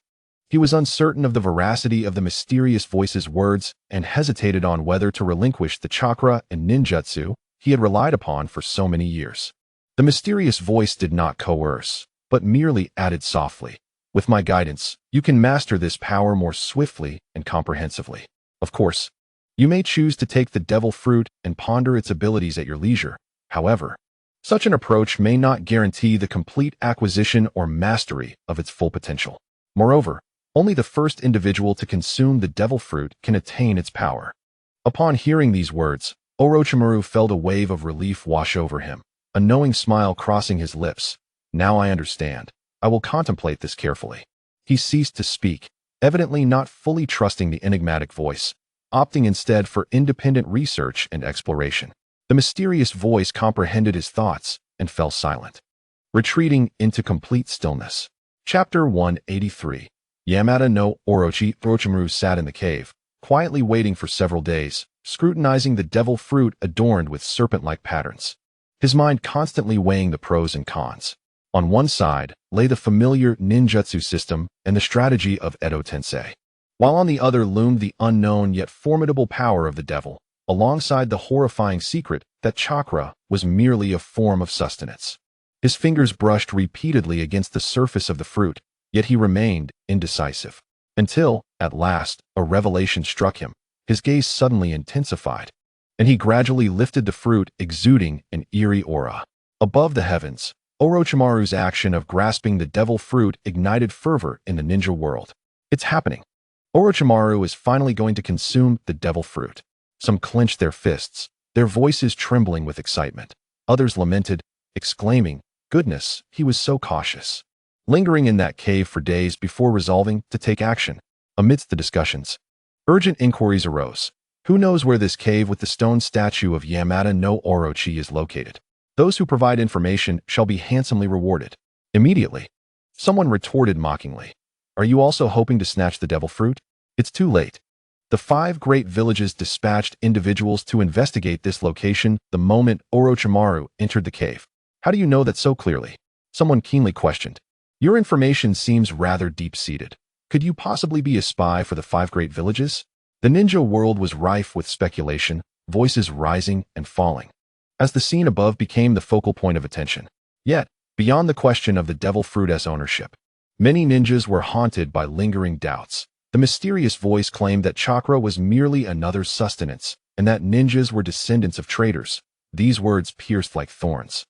He was uncertain of the veracity of the mysterious voice's words and hesitated on whether to relinquish the chakra and ninjutsu he had relied upon for so many years. The mysterious voice did not coerce, but merely added softly, "With my guidance, you can master this power more swiftly and comprehensively. Of course, you may choose to take the devil fruit and ponder its abilities at your leisure. However, such an approach may not guarantee the complete acquisition or mastery of its full potential. Moreover, only the first individual to consume the devil fruit can attain its power." Upon hearing these words, Orochimaru felt a wave of relief wash over him, a knowing smile crossing his lips. "Now I understand. I will contemplate this carefully." He ceased to speak, evidently not fully trusting the enigmatic voice, opting instead for independent research and exploration. The mysterious voice comprehended his thoughts and fell silent, retreating into complete stillness. Chapter 183. Yamada no Orochimaru sat in the cave, quietly waiting for several days, scrutinizing the devil fruit adorned with serpent-like patterns, his mind constantly weighing the pros and cons. On one side lay the familiar ninjutsu system and the strategy of Edo Tensei, while on the other loomed the unknown yet formidable power of the devil, alongside the horrifying secret that chakra was merely a form of sustenance. His fingers brushed repeatedly against the surface of the fruit, yet he remained indecisive. Until, at last, a revelation struck him. His gaze suddenly intensified, and he gradually lifted the fruit, exuding an eerie aura. Above the heavens, Orochimaru's action of grasping the devil fruit ignited fervor in the ninja world. It's happening. Orochimaru is finally going to consume the devil fruit. Some clenched their fists, their voices trembling with excitement. Others lamented, exclaiming, "Goodness, he was so cautious." Lingering in that cave for days before resolving to take action. Amidst the discussions, urgent inquiries arose. Who knows where this cave with the stone statue of Yamada no Orochi is located? Those who provide information shall be handsomely rewarded. Immediately, someone retorted mockingly, "Are you also hoping to snatch the devil fruit? It's too late." The 5 great villages dispatched individuals to investigate this location the moment Orochimaru entered the cave. "How do you know that so clearly?" Someone keenly questioned. "Your information seems rather deep-seated. Could you possibly be a spy for the 5 great villages?" The ninja world was rife with speculation, voices rising and falling, as the scene above became the focal point of attention. Yet, beyond the question of the devil fruit's ownership, many ninjas were haunted by lingering doubts. The mysterious voice claimed that chakra was merely another sustenance, and that ninjas were descendants of traitors. These words pierced like thorns,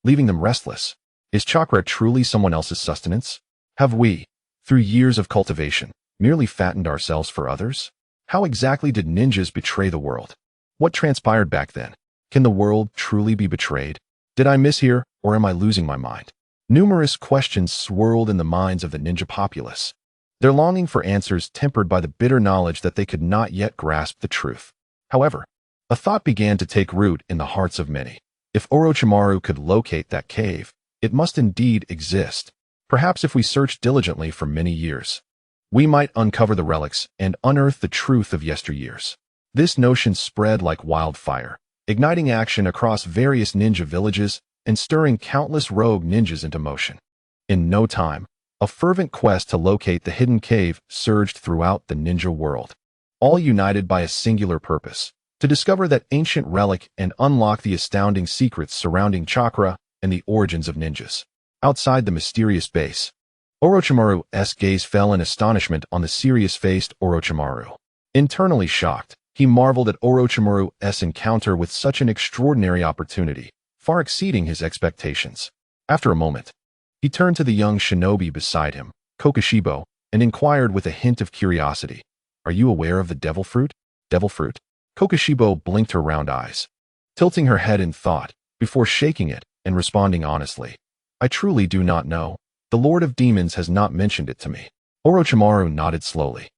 leaving them restless. Is chakra truly someone else's sustenance? Have we, through years of cultivation, merely fattened ourselves for others? How exactly did ninjas betray the world? What transpired back then? Can the world truly be betrayed? Did I mishear, or am I losing my mind? Numerous questions swirled in the minds of the ninja populace, their longing for answers tempered by the bitter knowledge that they could not yet grasp the truth. However, a thought began to take root in the hearts of many. If Orochimaru could locate that cave, it must indeed exist. Perhaps if we search diligently for many years, we might uncover the relics and unearth the truth of yesteryears. This notion spread like wildfire, igniting action across various ninja villages and stirring countless rogue ninjas into motion. In no time, a fervent quest to locate the hidden cave surged throughout the ninja world, all united by a singular purpose: to discover that ancient relic and unlock the astounding secrets surrounding chakra and the origins of ninjas. Outside the mysterious base, Orochimaru's gaze fell in astonishment on the serious-faced Orochimaru. Internally shocked, he marveled at Orochimaru's encounter with such an extraordinary opportunity, far exceeding his expectations. After a moment, he turned to the young shinobi beside him, Kokoshibo, and inquired with a hint of curiosity, "Are you aware of the devil fruit?" "Devil fruit?" Kokoshibo blinked her round eyes, tilting her head in thought, before shaking it and responding honestly, "I truly do not know. The Lord of Demons has not mentioned it to me." Orochimaru nodded slowly,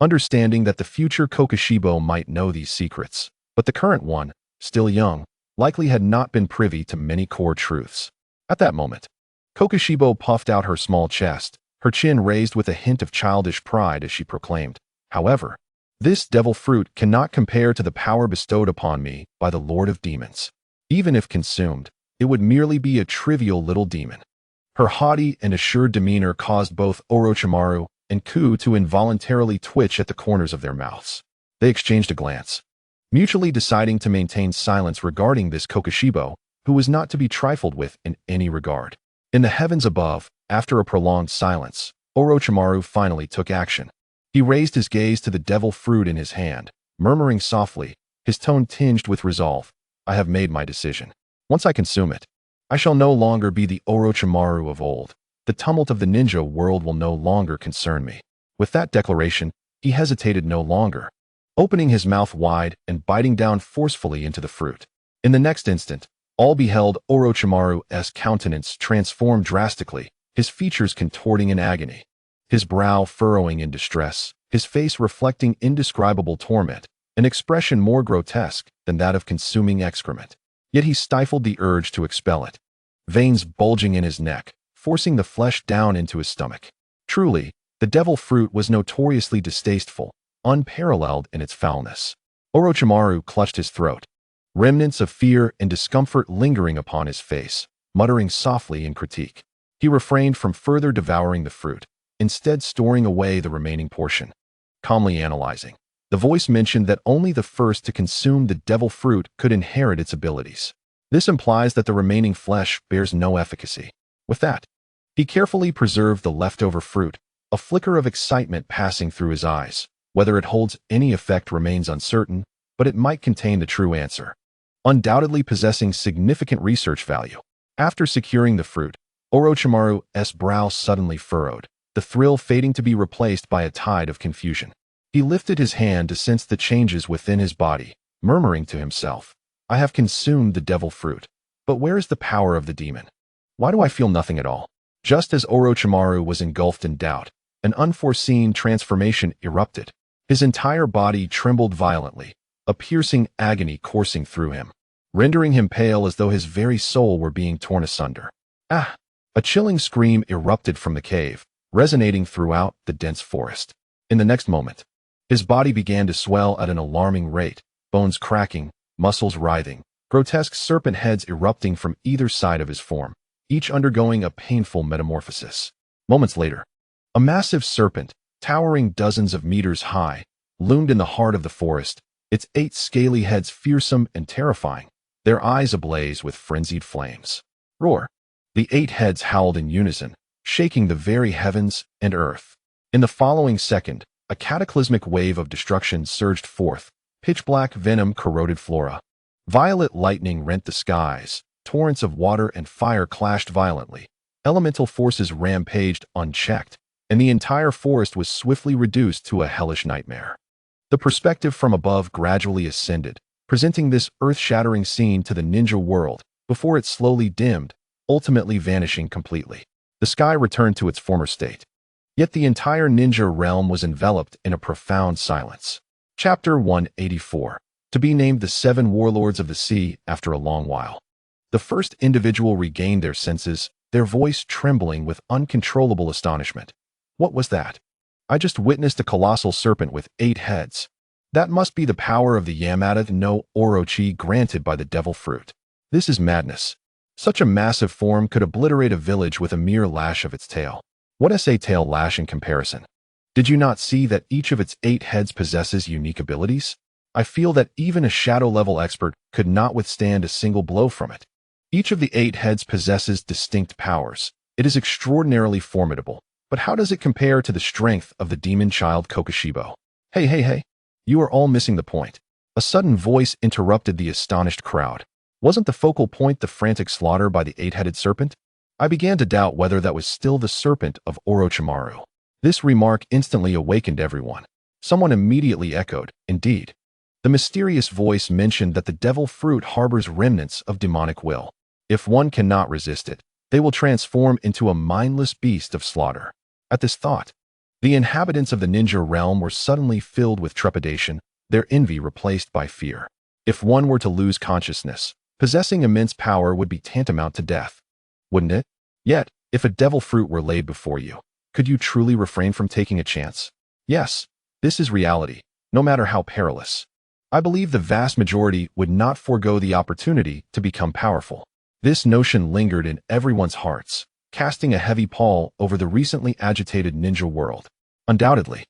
understanding that the future Kokoshibo might know these secrets, but the current one, still young, likely had not been privy to many core truths. At that moment, Kokoshibo puffed out her small chest, her chin raised with a hint of childish pride as she proclaimed, "However, this devil fruit cannot compare to the power bestowed upon me by the Lord of Demons. Even if consumed, it would merely be a trivial little demon." Her haughty and assured demeanor caused both Orochimaru and Ku to involuntarily twitch at the corners of their mouths. They exchanged a glance, mutually deciding to maintain silence regarding this Kokoshibo, who was not to be trifled with in any regard. In the heavens above, after a prolonged silence, Orochimaru finally took action. He raised his gaze to the devil fruit in his hand, murmuring softly, his tone tinged with resolve, "I have made my decision. Once I consume it, I shall no longer be the Orochimaru of old. The tumult of the ninja world will no longer concern me." With that declaration, he hesitated no longer, opening his mouth wide and biting down forcefully into the fruit. In the next instant, all beheld Orochimaru's countenance transform drastically, his features contorting in agony, his brow furrowing in distress, his face reflecting indescribable torment, an expression more grotesque than that of consuming excrement. Yet he stifled the urge to expel it, veins bulging in his neck, forcing the flesh down into his stomach. Truly, the devil fruit was notoriously distasteful, unparalleled in its foulness. Orochimaru clutched his throat, remnants of fear and discomfort lingering upon his face, muttering softly in critique. He refrained from further devouring the fruit, instead storing away the remaining portion. Calmly analyzing, the voice mentioned that only the first to consume the devil fruit could inherit its abilities. This implies that the remaining flesh bears no efficacy. With that, he carefully preserved the leftover fruit, a flicker of excitement passing through his eyes. Whether it holds any effect remains uncertain, but it might contain the true answer, undoubtedly possessing significant research value. After securing the fruit, Orochimaru's brow suddenly furrowed, the thrill fading to be replaced by a tide of confusion. He lifted his hand to sense the changes within his body, murmuring to himself, "I have consumed the devil fruit, but where is the power of the demon? Why do I feel nothing at all?" Just as Orochimaru was engulfed in doubt, an unforeseen transformation erupted. His entire body trembled violently, a piercing agony coursing through him, rendering him pale as though his very soul were being torn asunder. "Ah!" A chilling scream erupted from the cave, resonating throughout the dense forest. In the next moment, his body began to swell at an alarming rate, bones cracking, muscles writhing, grotesque serpent heads erupting from either side of his form, each undergoing a painful metamorphosis. Moments later, a massive serpent, towering dozens of meters high, loomed in the heart of the forest, its 8 scaly heads fearsome and terrifying, their eyes ablaze with frenzied flames. Roar! The 8 heads howled in unison, shaking the very heavens and earth. In the following second, a cataclysmic wave of destruction surged forth, pitch-black venom corroded flora. Violet lightning rent the skies, torrents of water and fire clashed violently, elemental forces rampaged unchecked, and the entire forest was swiftly reduced to a hellish nightmare. The perspective from above gradually ascended, presenting this earth-shattering scene to the ninja world before it slowly dimmed, ultimately vanishing completely. The sky returned to its former state. Yet the entire ninja realm was enveloped in a profound silence. Chapter 184. To be named the 7 warlords of the sea after a long while. The first individual regained their senses, their voice trembling with uncontrollable astonishment. What was that? I just witnessed a colossal serpent with 8 heads. That must be the power of the Yamada no Orochi granted by the devil fruit. This is madness. Such a massive form could obliterate a village with a mere lash of its tail. What is a tail lash in comparison? Did you not see that each of its 8 heads possesses unique abilities? I feel that even a shadow-level expert could not withstand a single blow from it. Each of the 8 heads possesses distinct powers. It is extraordinarily formidable, but how does it compare to the strength of the demon child Kokushibo? Hey. You are all missing the point. A sudden voice interrupted the astonished crowd. Wasn't the focal point the frantic slaughter by the 8-headed serpent? I began to doubt whether that was still the serpent of Orochimaru. This remark instantly awakened everyone. Someone immediately echoed, indeed. The mysterious voice mentioned that the devil fruit harbors remnants of demonic will. If one cannot resist it, they will transform into a mindless beast of slaughter. At this thought, the inhabitants of the ninja realm were suddenly filled with trepidation, their envy replaced by fear. If one were to lose consciousness, possessing immense power would be tantamount to death. Wouldn't it? Yet, if a devil fruit were laid before you, could you truly refrain from taking a chance? Yes, this is reality, no matter how perilous. I believe the vast majority would not forego the opportunity to become powerful. This notion lingered in everyone's hearts, casting a heavy pall over the recently agitated ninja world. Undoubtedly,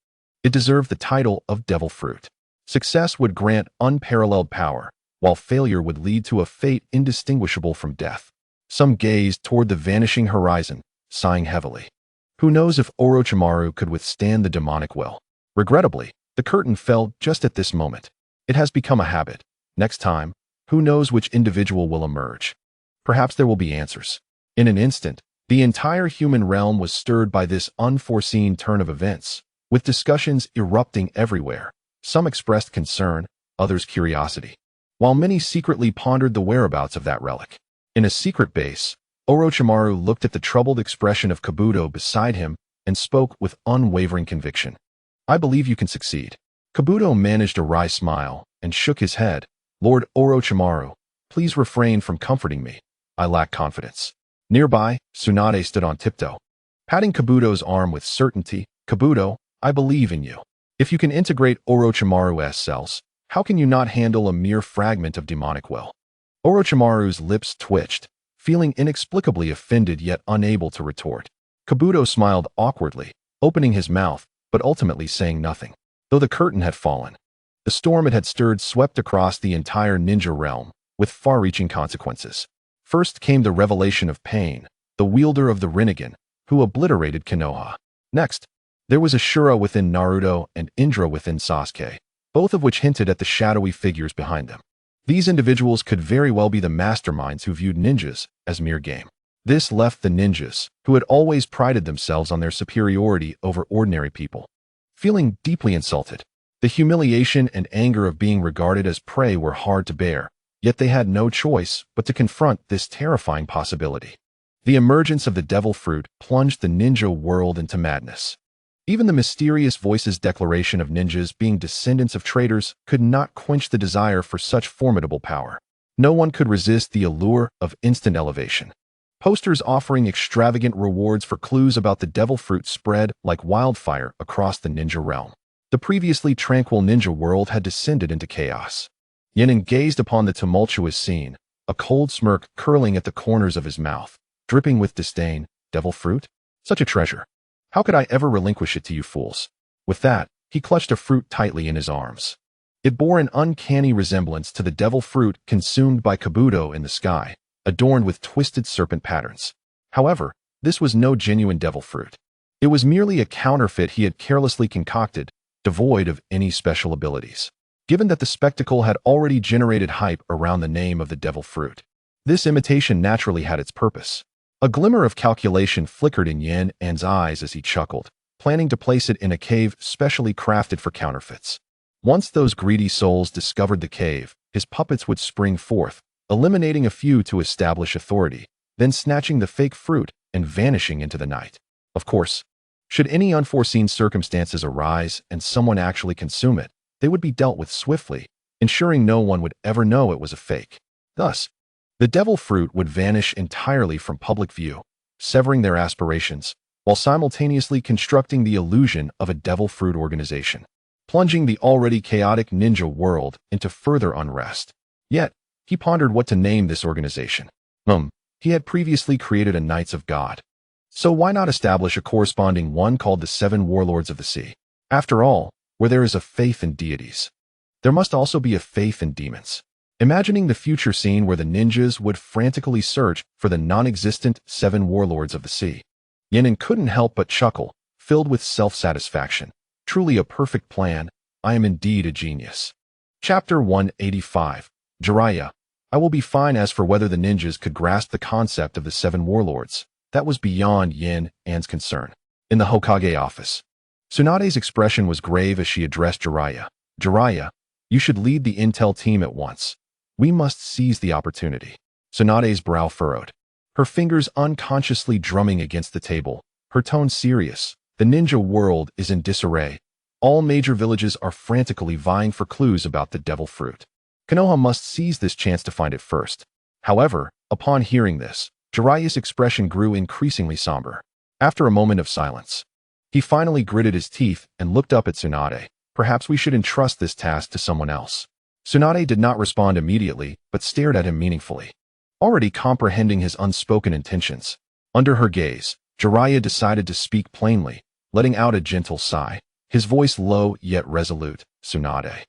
it deserved the title of devil fruit. Success would grant unparalleled power, while failure would lead to a fate indistinguishable from death. Some gazed toward the vanishing horizon, sighing heavily. Who knows if Orochimaru could withstand the demonic will? Regrettably, the curtain fell just at this moment. It has become a habit. Next time, who knows which individual will emerge? Perhaps there will be answers. In an instant, the entire human realm was stirred by this unforeseen turn of events, with discussions erupting everywhere. Some expressed concern, others curiosity, while many secretly pondered the whereabouts of that relic. In a secret base, Orochimaru looked at the troubled expression of Kabuto beside him and spoke with unwavering conviction. I believe you can succeed. Kabuto managed a wry smile and shook his head. Lord Orochimaru, please refrain from comforting me. I lack confidence. Nearby, Tsunade stood on tiptoe, patting Kabuto's arm with certainty. Kabuto, I believe in you. If you can integrate Orochimaru's cells, how can you not handle a mere fragment of demonic will? Orochimaru's lips twitched, feeling inexplicably offended yet unable to retort. Kabuto smiled awkwardly, opening his mouth, but ultimately saying nothing. Though the curtain had fallen, the storm it had stirred swept across the entire ninja realm, with far-reaching consequences. First came the revelation of Payne, the wielder of the Renegade, who obliterated Konoha. Next, there was Ashura within Naruto and Indra within Sasuke, both of which hinted at the shadowy figures behind them. These individuals could very well be the masterminds who viewed ninjas as mere game. This left the ninjas, who had always prided themselves on their superiority over ordinary people, feeling deeply insulted. The humiliation and anger of being regarded as prey were hard to bear, yet they had no choice but to confront this terrifying possibility. The emergence of the devil fruit plunged the ninja world into madness. Even the mysterious voice's declaration of ninjas being descendants of traitors could not quench the desire for such formidable power. No one could resist the allure of instant elevation. Posters offering extravagant rewards for clues about the devil fruit spread like wildfire across the ninja realm. The previously tranquil ninja world had descended into chaos. Yin An gazed upon the tumultuous scene, a cold smirk curling at the corners of his mouth, dripping with disdain. Devil fruit? Such a treasure. How could I ever relinquish it to you fools? With that, he clutched a fruit tightly in his arms. It bore an uncanny resemblance to the devil fruit consumed by Kabuto in the sky, adorned with twisted serpent patterns. However, this was no genuine devil fruit. It was merely a counterfeit he had carelessly concocted, devoid of any special abilities. Given that the spectacle had already generated hype around the name of the devil fruit, this imitation naturally had its purpose. A glimmer of calculation flickered in Yin An's eyes as he chuckled, planning to place it in a cave specially crafted for counterfeits. Once those greedy souls discovered the cave, his puppets would spring forth, eliminating a few to establish authority, then snatching the fake fruit and vanishing into the night. Of course, should any unforeseen circumstances arise and someone actually consume it, they would be dealt with swiftly, ensuring no one would ever know it was a fake. Thus, the devil fruit would vanish entirely from public view, severing their aspirations, while simultaneously constructing the illusion of a devil fruit organization, plunging the already chaotic ninja world into further unrest. Yet, he pondered what to name this organization. He had previously created a Knights of God. So why not establish a corresponding one called the Seven Warlords of the Sea? After all, where there is a faith in deities, there must also be a faith in demons. Imagining the future scene where the ninjas would frantically search for the non-existent Seven Warlords of the Sea, Yin An couldn't help but chuckle, filled with self-satisfaction. Truly a perfect plan. I am indeed a genius. Chapter 185. Jiraiya. I will be fine. As for whether the ninjas could grasp the concept of the Seven Warlords, that was beyond Yin An's concern. In the Hokage office, Tsunade's expression was grave as she addressed Jiraiya. Jiraiya, you should lead the intel team at once. We must seize the opportunity. Tsunade's brow furrowed, her fingers unconsciously drumming against the table, her tone serious. The ninja world is in disarray. All major villages are frantically vying for clues about the devil fruit. Konoha must seize this chance to find it first. However, upon hearing this, Jiraiya's expression grew increasingly somber. After a moment of silence, he finally gritted his teeth and looked up at Tsunade. Perhaps we should entrust this task to someone else. Tsunade did not respond immediately, but stared at him meaningfully, already comprehending his unspoken intentions. Under her gaze, Jiraiya decided to speak plainly, letting out a gentle sigh, his voice low yet resolute. Tsunade,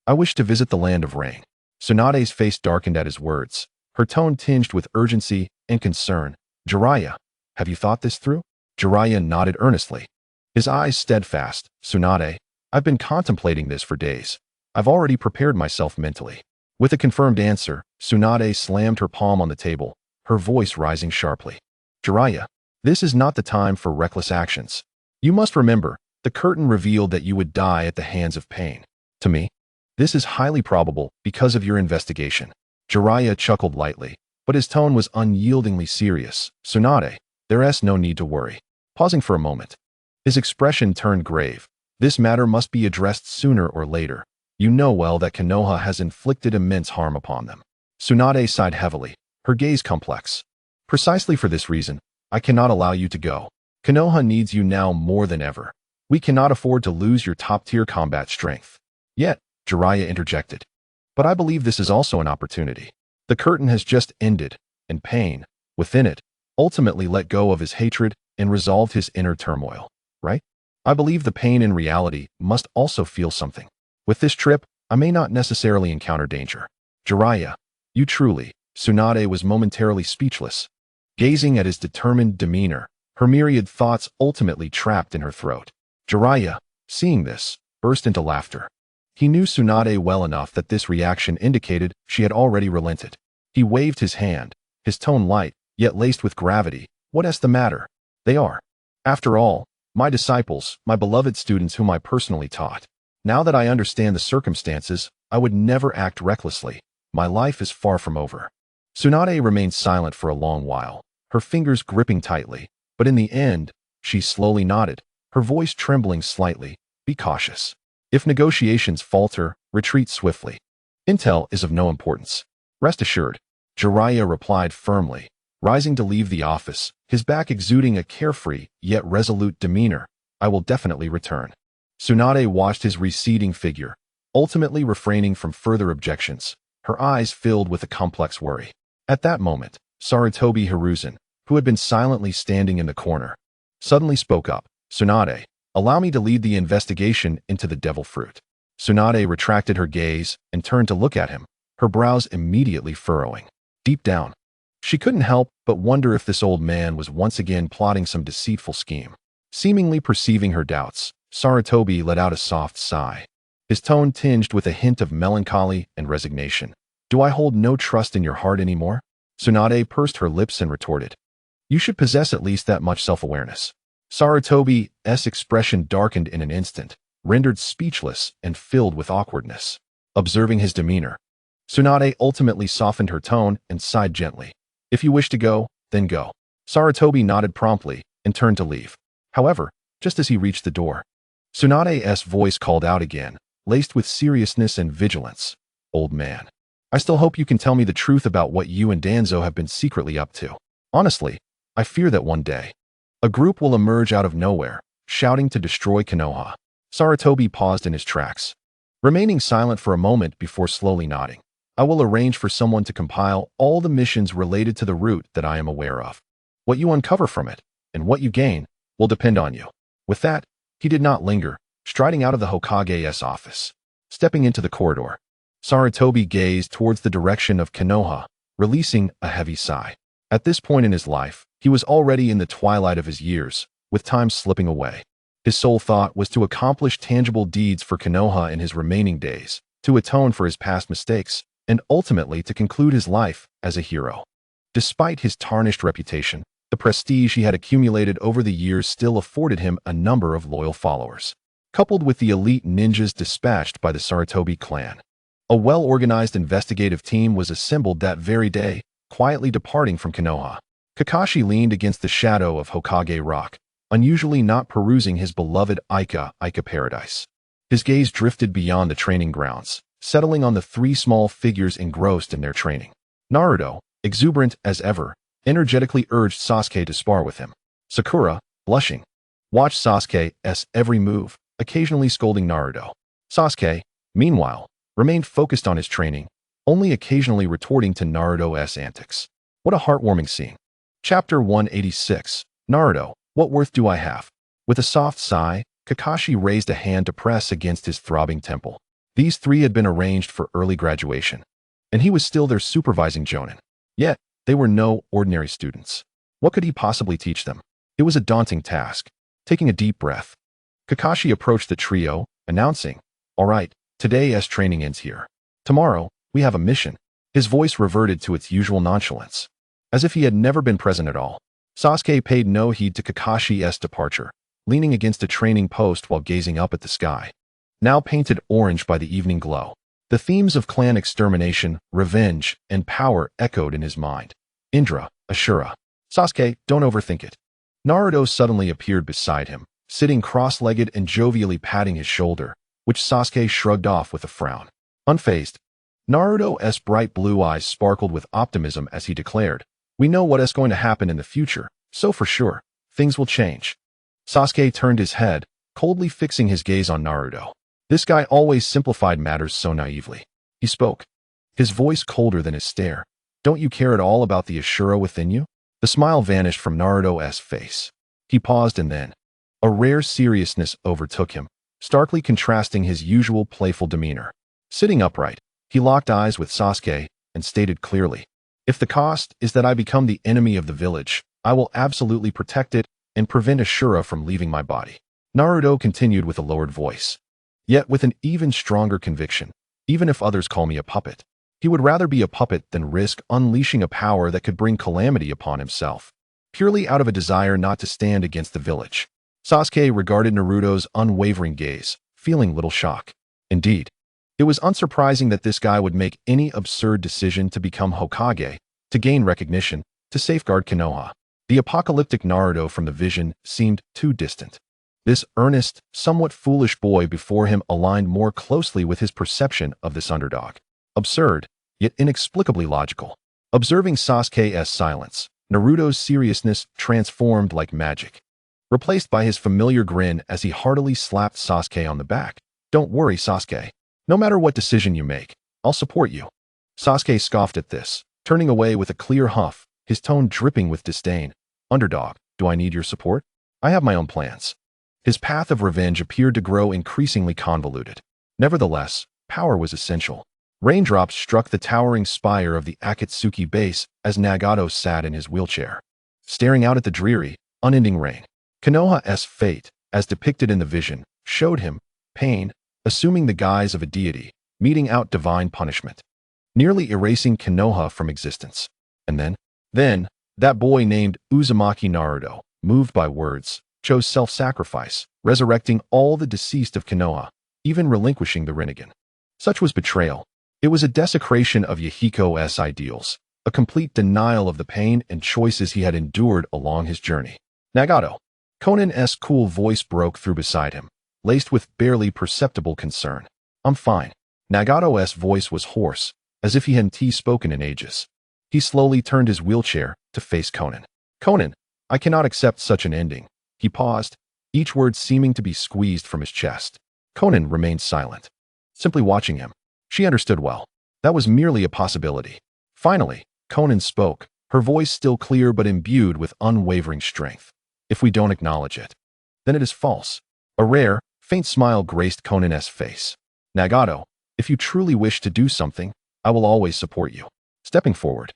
I wish to visit the land of rain. Tsunade's face darkened at his words, her tone tinged with urgency and concern. Jiraiya, have you thought this through? Jiraiya nodded earnestly, his eyes steadfast. Tsunade, I've been contemplating this for days. I've already prepared myself mentally. With a confirmed answer, Tsunade slammed her palm on the table, her voice rising sharply. Jiraiya, this is not the time for reckless actions. You must remember, the curtain revealed that you would die at the hands of Payne. To me, this is highly probable because of your investigation. Jiraiya chuckled lightly, but his tone was unyieldingly serious. Tsunade, there's no need to worry. Pausing for a moment, his expression turned grave. This matter must be addressed sooner or later. You know well that Konoha has inflicted immense harm upon them. Tsunade sighed heavily, her gaze complex. Precisely for this reason, I cannot allow you to go. Konoha needs you now more than ever. We cannot afford to lose your top-tier combat strength. Yet, Jiraiya interjected. But I believe this is also an opportunity. The curtain has just ended, and Payne, within it, ultimately let go of his hatred and resolved his inner turmoil, right? I believe the Payne in reality must also feel something. With this trip, I may not necessarily encounter danger. Jiraiya, you truly. Tsunade was momentarily speechless, gazing at his determined demeanor, her myriad thoughts ultimately trapped in her throat. Jiraiya, seeing this, burst into laughter. He knew Tsunade well enough that this reaction indicated she had already relented. He waved his hand, his tone light, yet laced with gravity. What's the matter? They are, after all, my disciples, my beloved students whom I personally taught. Now that I understand the circumstances, I would never act recklessly. My life is far from over. Tsunade remained silent for a long while, her fingers gripping tightly, but in the end, she slowly nodded, her voice trembling slightly. Be cautious. If negotiations falter, retreat swiftly. Intel is of no importance. Rest assured. Jiraiya replied firmly, rising to leave the office, his back exuding a carefree yet resolute demeanor. I will definitely return. Tsunade watched his receding figure, ultimately refraining from further objections, her eyes filled with a complex worry. At that moment, Sarutobi Hiruzen, who had been silently standing in the corner, suddenly spoke up. Tsunade, allow me to lead the investigation into the devil fruit. Tsunade retracted her gaze and turned to look at him, her brows immediately furrowing. Deep down, she couldn't help but wonder if this old man was once again plotting some deceitful scheme. Seemingly perceiving her doubts, Sarutobi let out a soft sigh, his tone tinged with a hint of melancholy and resignation. Do I hold no trust in your heart anymore? Tsunade pursed her lips and retorted. You should possess at least that much self-awareness. Sarutobi's expression darkened in an instant, rendered speechless and filled with awkwardness. Observing his demeanor, Tsunade ultimately softened her tone and sighed gently. If you wish to go, then go. Sarutobi nodded promptly and turned to leave. However, just as he reached the door, Tsunade's voice called out again, laced with seriousness and vigilance. Old man, I still hope you can tell me the truth about what you and Danzo have been secretly up to. Honestly, I fear that one day, a group will emerge out of nowhere, shouting to destroy Konoha. Sarutobi paused in his tracks, remaining silent for a moment before slowly nodding. I will arrange for someone to compile all the missions related to the route that I am aware of. What you uncover from it, and what you gain, will depend on you. With that, he did not linger, striding out of the Hokage's office. Stepping into the corridor, Sarutobi gazed towards the direction of Konoha, releasing a heavy sigh. At this point in his life, he was already in the twilight of his years, with time slipping away. His sole thought was to accomplish tangible deeds for Konoha in his remaining days, to atone for his past mistakes, and ultimately to conclude his life as a hero. Despite his tarnished reputation, the prestige he had accumulated over the years still afforded him a number of loyal followers. Coupled with the elite ninjas dispatched by the Sarutobi clan, a well-organized investigative team was assembled that very day, quietly departing from Konoha. Kakashi leaned against the shadow of Hokage Rock, unusually not perusing his beloved Ica paradise. His gaze drifted beyond the training grounds, settling on the three small figures engrossed in their training. Naruto, exuberant as ever, energetically urged Sasuke to spar with him. Sakura, blushing, watched Sasuke's every move, occasionally scolding Naruto. Sasuke, meanwhile, remained focused on his training, only occasionally retorting to Naruto's antics. What a heartwarming scene. Chapter 186, Naruto, what worth do I have? With a soft sigh, Kakashi raised a hand to press against his throbbing temple. These three had been arranged for early graduation, and he was still their supervising jonin. Yet, they were no ordinary students. What could he possibly teach them? It was a daunting task. Taking a deep breath, Kakashi approached the trio, announcing, "All right, today's training ends here. Tomorrow, we have a mission." His voice reverted to its usual nonchalance, as if he had never been present at all. Sasuke paid no heed to Kakashi's departure, leaning against a training post while gazing up at the sky, now painted orange by the evening glow. The themes of clan extermination, revenge, and power echoed in his mind. Indra, Ashura. Sasuke, don't overthink it. Naruto suddenly appeared beside him, sitting cross-legged and jovially patting his shoulder, which Sasuke shrugged off with a frown. Unfazed, Naruto's bright blue eyes sparkled with optimism as he declared, "We know what is going to happen in the future, so for sure, things will change." Sasuke turned his head, coldly fixing his gaze on Naruto. This guy always simplified matters so naively. He spoke, his voice colder than his stare. "Don't you care at all about the Ashura within you?" The smile vanished from Naruto's face. He paused and then, a rare seriousness overtook him, starkly contrasting his usual playful demeanor. Sitting upright, he locked eyes with Sasuke and stated clearly, "If the cost is that I become the enemy of the village, I will absolutely protect it and prevent Ashura from leaving my body." Naruto continued with a lowered voice, yet with an even stronger conviction. "Even if others call me a puppet, he would rather be a puppet than risk unleashing a power that could bring calamity upon himself, purely out of a desire not to stand against the village." Sasuke regarded Naruto's unwavering gaze, feeling little shock. Indeed, it was unsurprising that this guy would make any absurd decision to become Hokage, to gain recognition, to safeguard Konoha. The apocalyptic Naruto from the vision seemed too distant. This earnest, somewhat foolish boy before him aligned more closely with his perception of this underdog. Absurd, yet inexplicably logical. Observing Sasuke's silence, Naruto's seriousness transformed like magic, replaced by his familiar grin as he heartily slapped Sasuke on the back. "Don't worry, Sasuke. No matter what decision you make, I'll support you." Sasuke scoffed at this, turning away with a clear huff, his tone dripping with disdain. "Underdog, do I need your support? I have my own plans." His path of revenge appeared to grow increasingly convoluted. Nevertheless, power was essential. Raindrops struck the towering spire of the Akatsuki base as Nagato sat in his wheelchair, staring out at the dreary, unending rain. Konoha's fate, as depicted in the vision, showed him Payne, assuming the guise of a deity, meting out divine punishment, nearly erasing Konoha from existence. And then, that boy named Uzumaki Naruto, moved by words, chose self-sacrifice, resurrecting all the deceased of Konoha, even relinquishing the Renegade. Such was betrayal. It was a desecration of Yahiko's ideals, a complete denial of the pain and choices he had endured along his journey. "Nagato." Conan's cool voice broke through beside him, laced with barely perceptible concern. "I'm fine." Nagato's voice was hoarse, as if he hadn't spoken in ages. He slowly turned his wheelchair to face Conan. "Conan, I cannot accept such an ending. He paused, each word seeming to be squeezed from his chest. Conan remained silent, simply watching him. She understood well. That was merely a possibility. Finally, Conan spoke, her voice still clear but imbued with unwavering strength. If we don't acknowledge it, then it is false. A rare, faint smile graced Conan's face. Nagato, if you truly wish to do something, I will always support you. Stepping forward,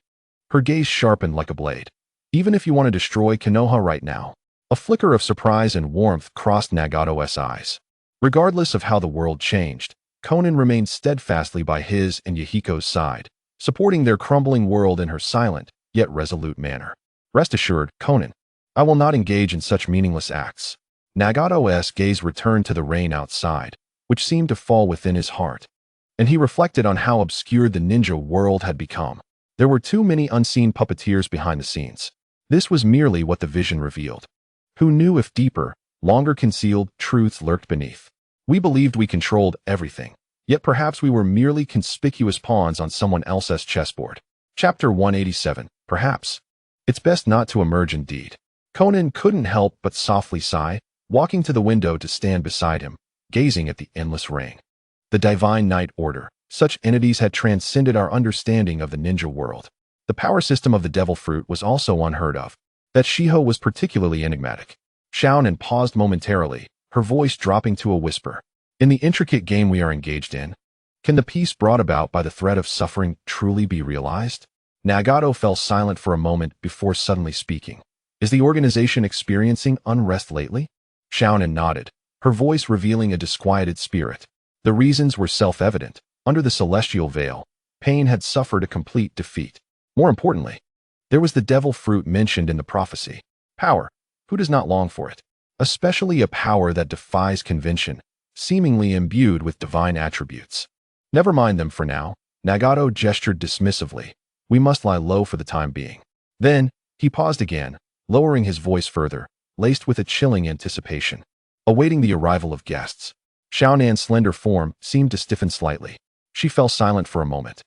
her gaze sharpened like a blade. Even if you want to destroy Konoha right now. A flicker of surprise and warmth crossed Nagato's eyes. Regardless of how the world changed, Conan remained steadfastly by his and Yahiko's side, supporting their crumbling world in her silent, yet resolute manner. Rest assured, Conan, I will not engage in such meaningless acts. Nagato's gaze returned to the rain outside, which seemed to fall within his heart, and he reflected on how obscure the ninja world had become. There were too many unseen puppeteers behind the scenes. This was merely what the vision revealed. Who knew if deeper, longer concealed truths lurked beneath? We believed we controlled everything, yet perhaps we were merely conspicuous pawns on someone else's chessboard. Chapter 187, perhaps. It's best not to emerge indeed. Conan couldn't help but softly sigh, walking to the window to stand beside him, gazing at the endless rain. The Divine Night Order. Such entities had transcended our understanding of the ninja world. The power system of the Devil Fruit was also unheard of. That Shiho was particularly enigmatic. Xiaonan paused momentarily, her voice dropping to a whisper. In the intricate game we are engaged in, can the peace brought about by the threat of suffering truly be realized? Nagato fell silent for a moment before suddenly speaking. Is the organization experiencing unrest lately? Xiaonan nodded, her voice revealing a disquieted spirit. The reasons were self-evident. Under the celestial veil, Payne had suffered a complete defeat. More importantly, there was the devil fruit mentioned in the prophecy. Power. Who does not long for it? Especially a power that defies convention, seemingly imbued with divine attributes. Never mind them for now, Nagato gestured dismissively. We must lie low for the time being. Then, he paused again, lowering his voice further, laced with a chilling anticipation. Awaiting the arrival of guests. Xiaonan's slender form seemed to stiffen slightly. She fell silent for a moment.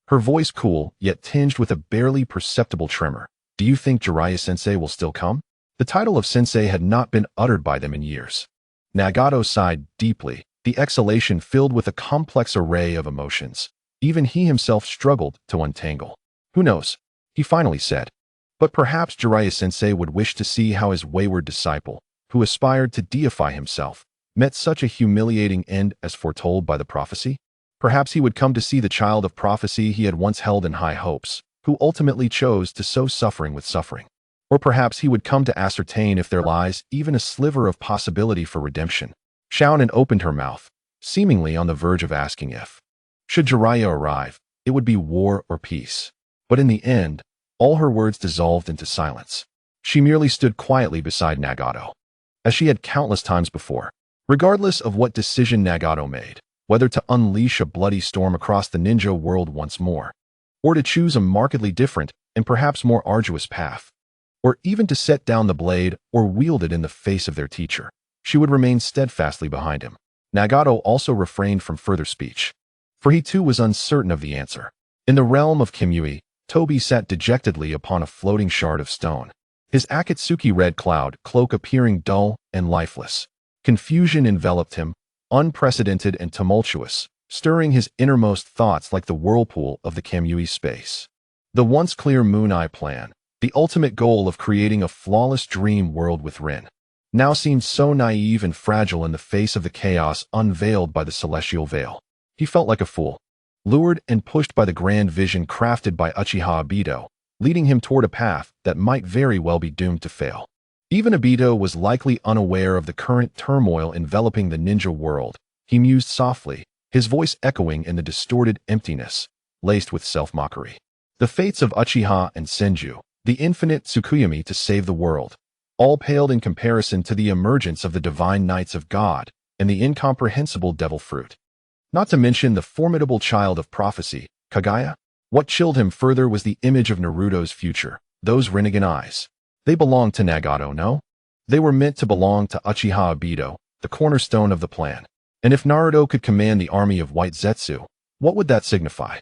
Her voice cool, yet tinged with a barely perceptible tremor. Do you think Jiraiya-sensei will still come? The title of sensei had not been uttered by them in years. Nagato sighed deeply, the exhalation filled with a complex array of emotions. Even he himself struggled to untangle. Who knows? He finally said. But perhaps Jiraiya-sensei would wish to see how his wayward disciple, who aspired to deify himself, met such a humiliating end as foretold by the prophecy. Perhaps he would come to see the child of prophecy he had once held in high hopes, who ultimately chose to sow suffering with suffering. Or perhaps he would come to ascertain if there lies even a sliver of possibility for redemption. Xiaonan opened her mouth, seemingly on the verge of asking if. Should Jiraiya arrive, it would be war or peace. But in the end, all her words dissolved into silence. She merely stood quietly beside Nagato, as she had countless times before. Regardless of what decision Nagato made, whether to unleash a bloody storm across the ninja world once more, or to choose a markedly different and perhaps more arduous path, or even to set down the blade or wield it in the face of their teacher, she would remain steadfastly behind him. Nagato also refrained from further speech, for he too was uncertain of the answer. In the realm of Kimui, Tobi sat dejectedly upon a floating shard of stone, his Akatsuki red cloud cloak appearing dull and lifeless. Confusion enveloped him, unprecedented and tumultuous, stirring his innermost thoughts like the whirlpool of the Kamui space. The once clear Moon Eye plan, the ultimate goal of creating a flawless dream world with Rin, now seemed so naive and fragile in the face of the chaos unveiled by the celestial veil. He felt like a fool, lured and pushed by the grand vision crafted by Uchiha Obito, leading him toward a path that might very well be doomed to fail. Even Obito was likely unaware of the current turmoil enveloping the ninja world. He mused softly, his voice echoing in the distorted emptiness, laced with self-mockery. The fates of Uchiha and Senju, the infinite Tsukuyomi to save the world, all paled in comparison to the emergence of the divine knights of God and the incomprehensible devil fruit. Not to mention the formidable child of prophecy, Kage. What chilled him further was the image of Naruto's future, those Renegade eyes. They belonged to Nagato, no? They were meant to belong to Uchiha Obito, the cornerstone of the plan. And if Naruto could command the army of White Zetsu, what would that signify?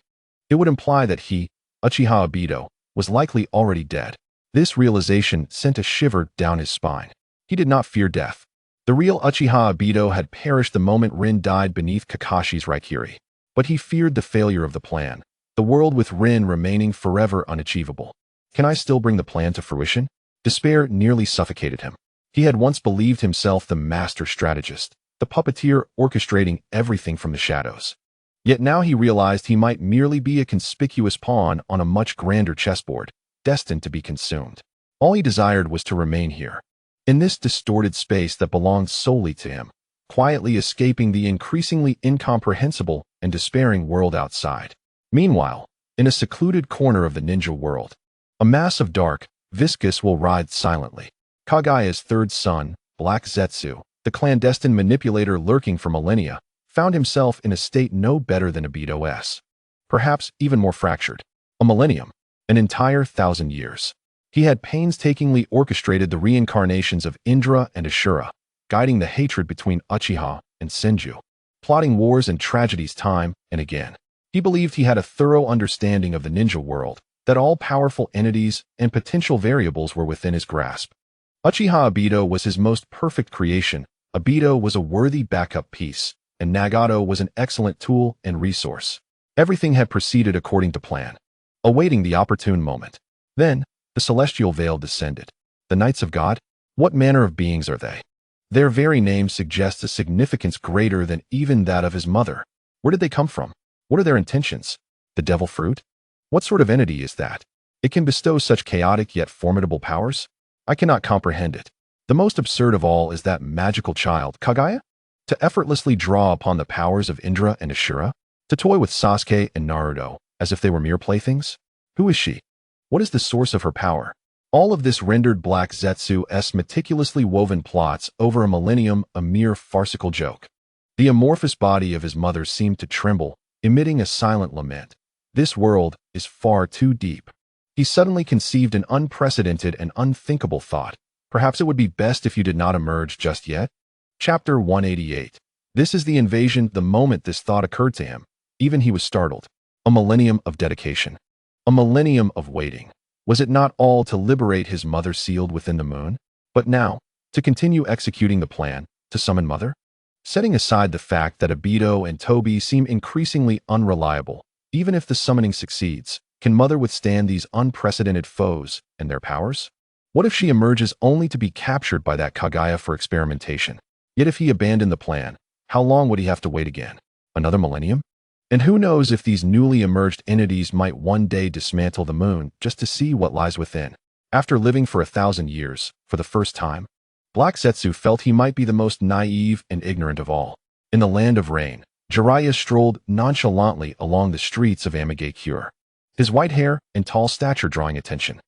It would imply that he, Uchiha Obito, was likely already dead. This realization sent a shiver down his spine. He did not fear death. The real Uchiha Obito had perished the moment Rin died beneath Kakashi's Raikiri. But he feared the failure of the plan, the world with Rin remaining forever unachievable. Can I still bring the plan to fruition? Despair nearly suffocated him. He had once believed himself the master strategist, the puppeteer orchestrating everything from the shadows. Yet now he realized he might merely be a conspicuous pawn on a much grander chessboard, destined to be consumed. All he desired was to remain here, in this distorted space that belonged solely to him, quietly escaping the increasingly incomprehensible and despairing world outside. Meanwhile, in a secluded corner of the ninja world, a mass of dark, viscous will writhed silently. Kage's third son, Black Zetsu, the clandestine manipulator lurking for millennia, found himself in a state no better than Obito's. Perhaps even more fractured. A millennium. An entire 1,000 years. He had painstakingly orchestrated the reincarnations of Indra and Ashura, guiding the hatred between Uchiha and Senju, plotting wars and tragedies time and again. He believed he had a thorough understanding of the ninja world, that all powerful entities and potential variables were within his grasp. Uchiha Obito was his most perfect creation. Obito was a worthy backup piece, and Nagato was an excellent tool and resource. Everything had proceeded according to plan, awaiting the opportune moment. Then, the celestial veil descended. The Knights of God? What manner of beings are they? Their very name suggests a significance greater than even that of his mother. Where did they come from? What are their intentions? The devil fruit? What sort of entity is that? It can bestow such chaotic yet formidable powers? I cannot comprehend it. The most absurd of all is that magical child, Kage? To effortlessly draw upon the powers of Indra and Ashura? To toy with Sasuke and Naruto, as if they were mere playthings? Who is she? What is the source of her power? All of this rendered Black Zetsu's meticulously woven plots over a millennium a mere farcical joke. The amorphous body of his mother seemed to tremble, emitting a silent lament. This world is far too deep. He suddenly conceived an unprecedented and unthinkable thought. Perhaps it would be best if you did not emerge just yet? Chapter 188. This is the invasion. The moment this thought occurred to him, even he was startled. A millennium of dedication. A millennium of waiting. Was it not all to liberate his mother sealed within the moon? But now, to continue executing the plan, to summon mother? Setting aside the fact that Obito and Tobi seem increasingly unreliable, even if the summoning succeeds, can mother withstand these unprecedented foes and their powers? What if she emerges only to be captured by that Kage for experimentation? Yet if he abandoned the plan, how long would he have to wait again? Another millennium? And who knows if these newly emerged entities might one day dismantle the moon just to see what lies within. After living for 1,000 years, for the first time, Black Zetsu felt he might be the most naive and ignorant of all. In the land of rain, Jiraiya strolled nonchalantly along the streets of Amigakure, his white hair and tall stature drawing attention.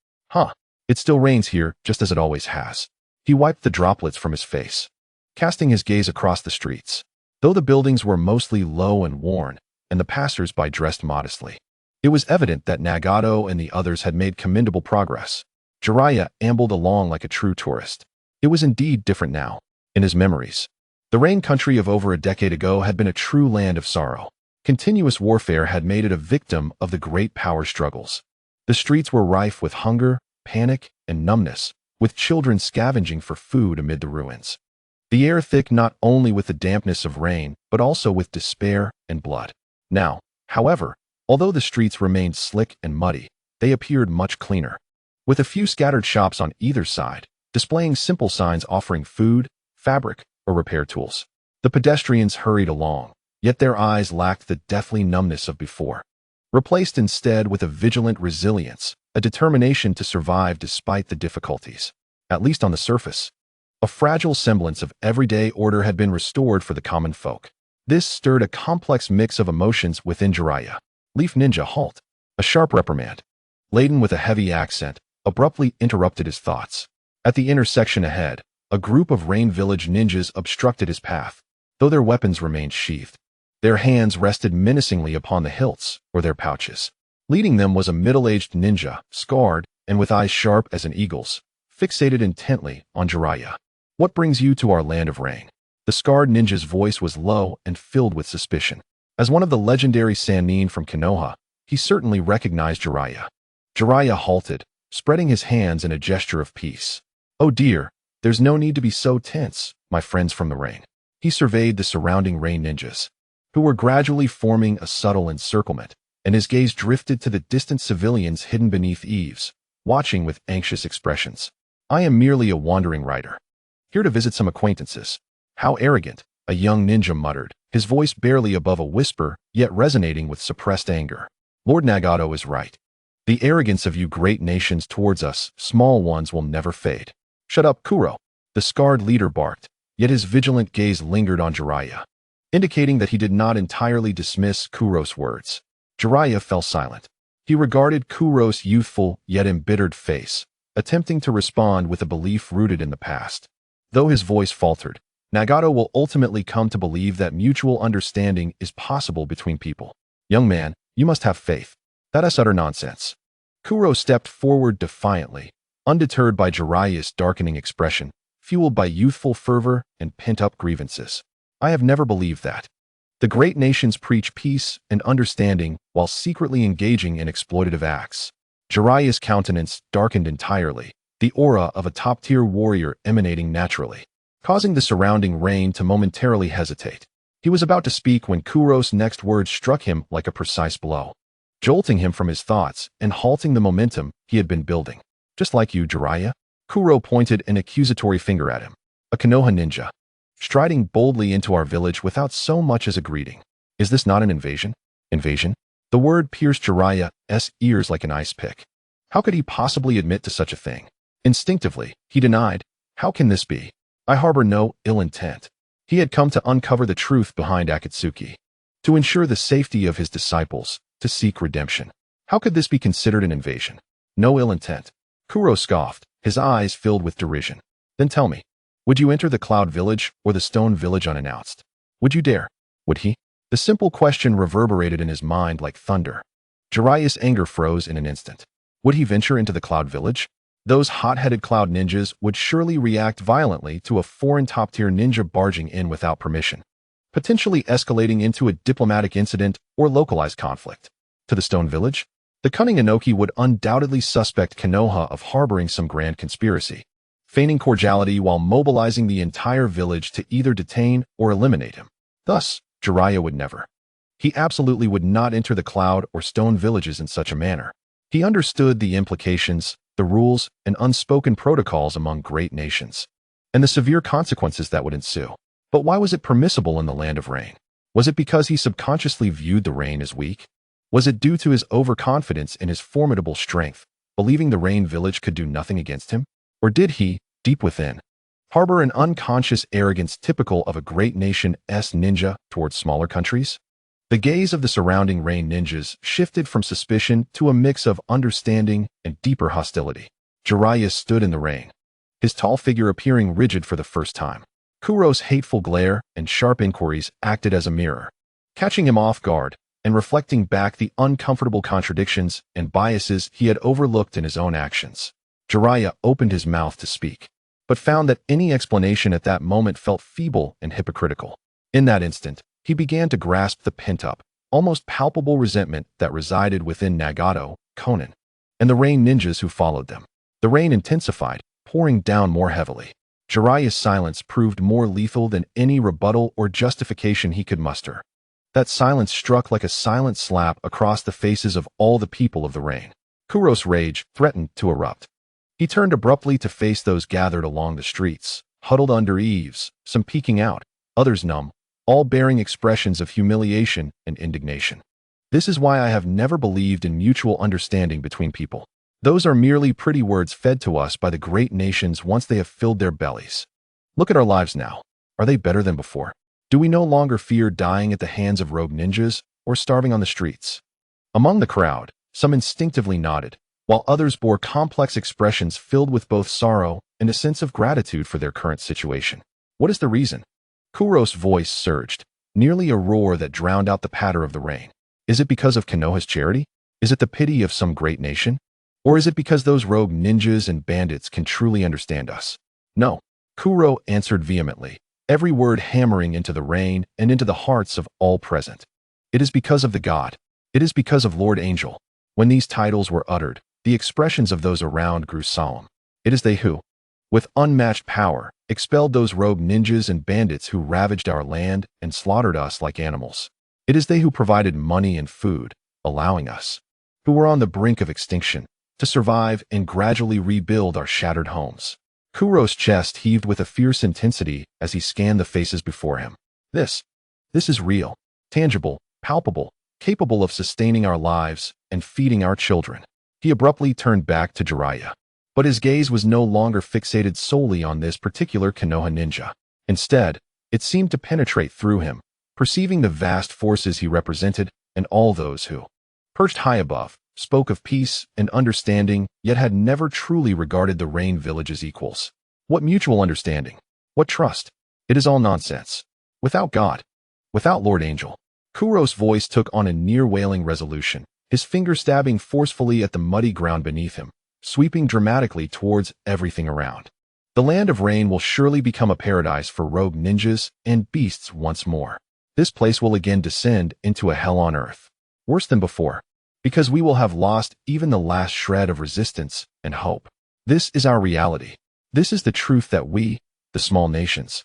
It still rains here, just as it always has. He wiped the droplets from his face, casting his gaze across the streets. Though the buildings were mostly low and worn, and the passers-by dressed modestly, it was evident that Nagato and the others had made commendable progress. Jiraiya ambled along like a true tourist. It was indeed different now. In his memories, the rain country of over a decade ago had been a true land of sorrow. Continuous warfare had made it a victim of the great power struggles. The streets were rife with hunger, panic, and numbness, with children scavenging for food amid the ruins. The air thick not only with the dampness of rain, but also with despair and blood. Now, however, although the streets remained slick and muddy, they appeared much cleaner, with a few scattered shops on either side, displaying simple signs offering food, fabric, or repair tools. The pedestrians hurried along, yet their eyes lacked the deathly numbness of before, replaced instead with a vigilant resilience, a determination to survive despite the difficulties. At least on the surface, a fragile semblance of everyday order had been restored for the common folk. This stirred a complex mix of emotions within Jiraiya. Leaf Ninja, halt! A sharp reprimand, laden with a heavy accent, abruptly interrupted his thoughts. At the intersection ahead, a group of Rain Village ninjas obstructed his path, though their weapons remained sheathed. Their hands rested menacingly upon the hilts or their pouches. Leading them was a middle-aged ninja, scarred and with eyes sharp as an eagle's, fixated intently on Jiraiya. What brings you to our land of rain? The scarred ninja's voice was low and filled with suspicion. As one of the legendary Sannin from Konoha, he certainly recognized Jiraiya. Jiraiya halted, spreading his hands in a gesture of peace. "Oh dear, there's no need to be so tense, my friends from the rain." He surveyed the surrounding rain ninjas, who were gradually forming a subtle encirclement, and his gaze drifted to the distant civilians hidden beneath eaves, watching with anxious expressions. "I am merely a wandering rider, here to visit some acquaintances." "How arrogant," a young ninja muttered, his voice barely above a whisper, yet resonating with suppressed anger. "Lord Nagato is right. The arrogance of you great nations towards us, small ones, will never fade." "Shut up, Kuro," the scarred leader barked, yet his vigilant gaze lingered on Jiraiya, indicating that he did not entirely dismiss Kuro's words. Jiraiya fell silent. He regarded Kuro's youthful yet embittered face, attempting to respond with a belief rooted in the past. Though his voice faltered, Nagato will ultimately come to believe that mutual understanding is possible between people. "Young man, you must have faith. That is utter nonsense." Kuro stepped forward defiantly, undeterred by Jiraiya's darkening expression, fueled by youthful fervor and pent-up grievances. "I have never believed that. The great nations preach peace and understanding while secretly engaging in exploitative acts." Jiraiya's countenance darkened entirely, the aura of a top-tier warrior emanating naturally, causing the surrounding rain to momentarily hesitate. He was about to speak when Kuro's next words struck him like a precise blow, jolting him from his thoughts and halting the momentum he had been building. "Just like you, Jiraiya." Kuro pointed an accusatory finger at him. "A Konoha ninja, striding boldly into our village without so much as a greeting. Is this not an invasion?" "Invasion?" The word pierced Jiraiya's ears like an ice pick. How could he possibly admit to such a thing? Instinctively, he denied. "How can this be? I harbor no ill intent." He had come to uncover the truth behind Akatsuki, to ensure the safety of his disciples, to seek redemption. How could this be considered an invasion? No ill intent. Kuro scoffed, his eyes filled with derision. "Then tell me, would you enter the Cloud Village or the Stone Village unannounced? Would you dare?" "Would he?" The simple question reverberated in his mind like thunder. Jiraiya's anger froze in an instant. Would he venture into the Cloud Village? Those hot-headed cloud ninjas would surely react violently to a foreign top-tier ninja barging in without permission, potentially escalating into a diplomatic incident or localized conflict. To the Stone Village? The cunning Inoki would undoubtedly suspect Konoha of harboring some grand conspiracy, feigning cordiality while mobilizing the entire village to either detain or eliminate him. Thus, Jiraiya would never. He absolutely would not enter the Cloud or Stone Villages in such a manner. He understood the implications, the rules, and unspoken protocols among great nations, and the severe consequences that would ensue. But why was it permissible in the land of rain? Was it because he subconsciously viewed the rain as weak? Was it due to his overconfidence in his formidable strength, believing the rain village could do nothing against him? Or did he, deep within, harbor an unconscious arrogance typical of a great nation's ninja towards smaller countries? The gaze of the surrounding rain ninjas shifted from suspicion to a mix of understanding and deeper hostility. Jiraiya stood in the rain, his tall figure appearing rigid for the first time. Kuro's hateful glare and sharp inquiries acted as a mirror, catching him off guard and reflecting back the uncomfortable contradictions and biases he had overlooked in his own actions. Jiraiya opened his mouth to speak, but found that any explanation at that moment felt feeble and hypocritical. In that instant, he began to grasp the pent-up, almost palpable resentment that resided within Nagato, Conan, and the rain ninjas who followed them. The rain intensified, pouring down more heavily. Jiraiya's silence proved more lethal than any rebuttal or justification he could muster. That silence struck like a silent slap across the faces of all the people of the rain. Kuro's rage threatened to erupt. He turned abruptly to face those gathered along the streets, huddled under eaves, some peeking out, others numb, all bearing expressions of humiliation and indignation. "This is why I have never believed in mutual understanding between people. Those are merely pretty words fed to us by the great nations once they have filled their bellies. Look at our lives now. Are they better than before? Do we no longer fear dying at the hands of rogue ninjas or starving on the streets?" Among the crowd, some instinctively nodded, while others bore complex expressions filled with both sorrow and a sense of gratitude for their current situation. "What is the reason?" Kuro's voice surged, nearly a roar that drowned out the patter of the rain. "Is it because of Konoha's charity? Is it the pity of some great nation? Or is it because those rogue ninjas and bandits can truly understand us?" "No," Kuro answered vehemently, every word hammering into the rain and into the hearts of all present. "It is because of the god. It is because of Lord Angel." When these titles were uttered, The expressions of those around grew solemn. It is they who, with unmatched power, expelled those rogue ninjas and bandits who ravaged our land and slaughtered us like animals. It is they who provided money and food, allowing us, who were on the brink of extinction, to survive and gradually rebuild our shattered homes. Kuro's chest heaved with a fierce intensity as he scanned the faces before him. This is real, tangible, palpable, capable of sustaining our lives and feeding our children. He abruptly turned back to Jiraiya. But his gaze was no longer fixated solely on this particular Konoha ninja. Instead, it seemed to penetrate through him, perceiving the vast forces he represented and all those who, perched high above, spoke of peace and understanding, yet had never truly regarded the Rain Village as equals. What mutual understanding? What trust? It is all nonsense. Without God, without Lord Angel. Kuro's voice took on a near-wailing resolution, his finger stabbing forcefully at the muddy ground beneath him, sweeping dramatically towards everything around. The land of rain will surely become a paradise for rogue ninjas and beasts once more. This place will again descend into a hell on earth. Worse than before, because we will have lost even the last shred of resistance and hope. This is our reality. This is the truth that we, the small nations,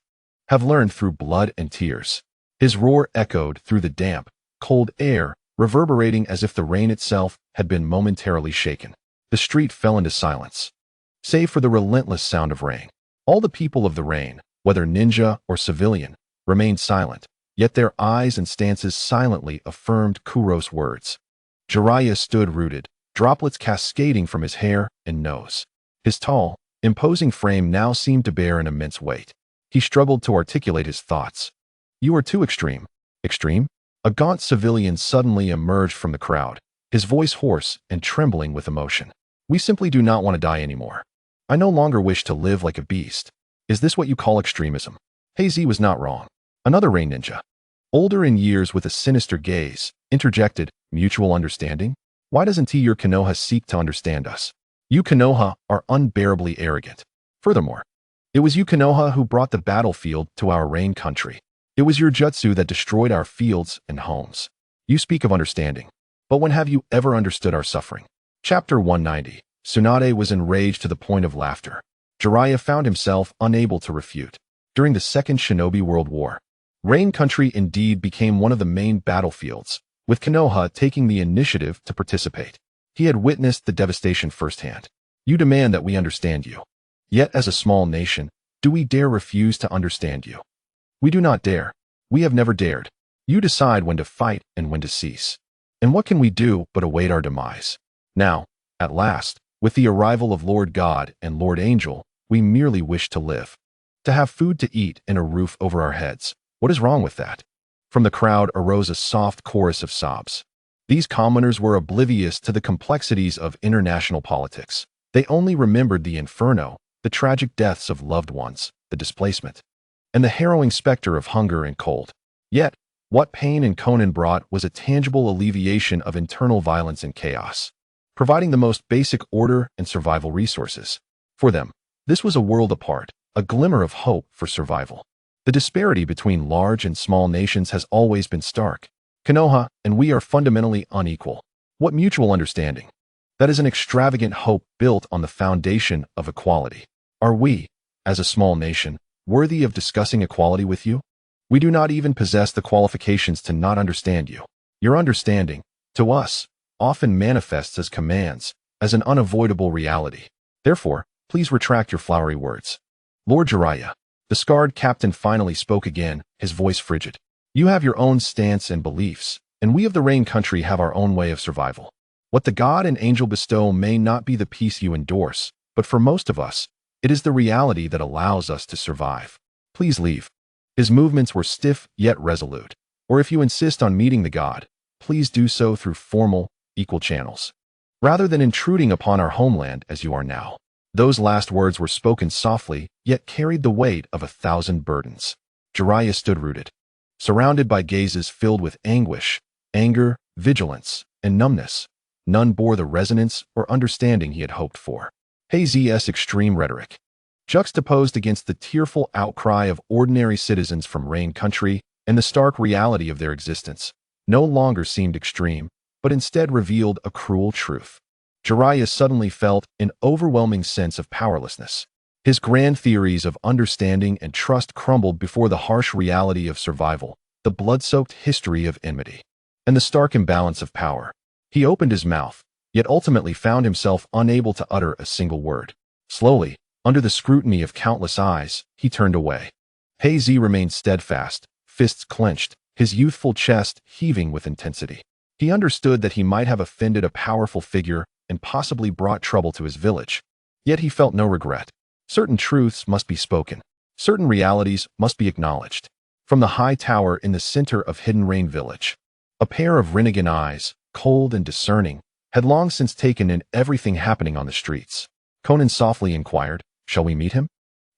have learned through blood and tears. His roar echoed through the damp, cold air, reverberating as if the rain itself had been momentarily shaken. The street fell into silence, save for the relentless sound of rain. All the people of the rain, whether ninja or civilian, remained silent, yet their eyes and stances silently affirmed Kuro's words. Jiraiya stood rooted, droplets cascading from his hair and nose. His tall, imposing frame now seemed to bear an immense weight. He struggled to articulate his thoughts. "You are too extreme." "Extreme?" A gaunt civilian suddenly emerged from the crowd, his voice hoarse and trembling with emotion. "We simply do not want to die anymore. I no longer wish to live like a beast." "Is this what you call extremism?" Hazy was not wrong. Another rain ninja, older in years with a sinister gaze, interjected, "Mutual understanding? Why doesn't your Konoha seek to understand us? You Konoha are unbearably arrogant. Furthermore, it was you Konoha who brought the battlefield to our rain country. It was your jutsu that destroyed our fields and homes. You speak of understanding, but when have you ever understood our suffering?" Chapter 190. Tsunade was enraged to the point of laughter. Jiraiya found himself unable to refute. During the Second Shinobi World War, Rain Country indeed became one of the main battlefields, with Konoha taking the initiative to participate. He had witnessed the devastation firsthand. "You demand that we understand you. Yet as a small nation, do we dare refuse to understand you?" "We do not dare. We have never dared. You decide when to fight and when to cease. And what can we do but await our demise? Now, at last, with the arrival of Lord God and Lord Angel, we merely wish to live. To have food to eat and a roof over our heads. What is wrong with that?" From the crowd arose a soft chorus of sobs. These commoners were oblivious to the complexities of international politics. They only remembered the inferno, the tragic deaths of loved ones, the displacement, and the harrowing specter of hunger and cold. Yet, what Payne and Conan brought was a tangible alleviation of internal violence and chaos, providing the most basic order and survival resources. For them, this was a world apart, a glimmer of hope for survival. The disparity between large and small nations has always been stark. Konoha and we are fundamentally unequal. What mutual understanding? That is an extravagant hope built on the foundation of equality. Are we, as a small nation, worthy of discussing equality with you? We do not even possess the qualifications to not understand you. Your understanding, to us, often manifests as commands, as an unavoidable reality. Therefore, please retract your flowery words." "Lord Jiraiya," the scarred captain finally spoke again, his voice frigid. "You have your own stance and beliefs, and we of the Rain Country have our own way of survival. What the God and Angel bestow may not be the peace you endorse, but for most of us, it is the reality that allows us to survive. Please leave." His movements were stiff yet resolute. "Or if you insist on meeting the God, please do so through formal, equal channels, rather than intruding upon our homeland as you are now." Those last words were spoken softly, yet carried the weight of 1,000 burdens. Jiraiya stood rooted, surrounded by gazes filled with anguish, anger, vigilance, and numbness. None bore the resonance or understanding he had hoped for. Hazy's extreme rhetoric, juxtaposed against the tearful outcry of ordinary citizens from Rain Country and the stark reality of their existence, no longer seemed extreme, but instead revealed a cruel truth. Jiraiya suddenly felt an overwhelming sense of powerlessness. His grand theories of understanding and trust crumbled before the harsh reality of survival, the blood-soaked history of enmity, and the stark imbalance of power. He opened his mouth, yet ultimately found himself unable to utter a single word. Slowly, under the scrutiny of countless eyes, he turned away. Kage remained steadfast, fists clenched, his youthful chest heaving with intensity. He understood that he might have offended a powerful figure and possibly brought trouble to his village. Yet he felt no regret. Certain truths must be spoken. Certain realities must be acknowledged. From the high tower in the center of Hidden Rain Village, a pair of renegade eyes, cold and discerning, had long since taken in everything happening on the streets. Conan softly inquired, "Shall we meet him?"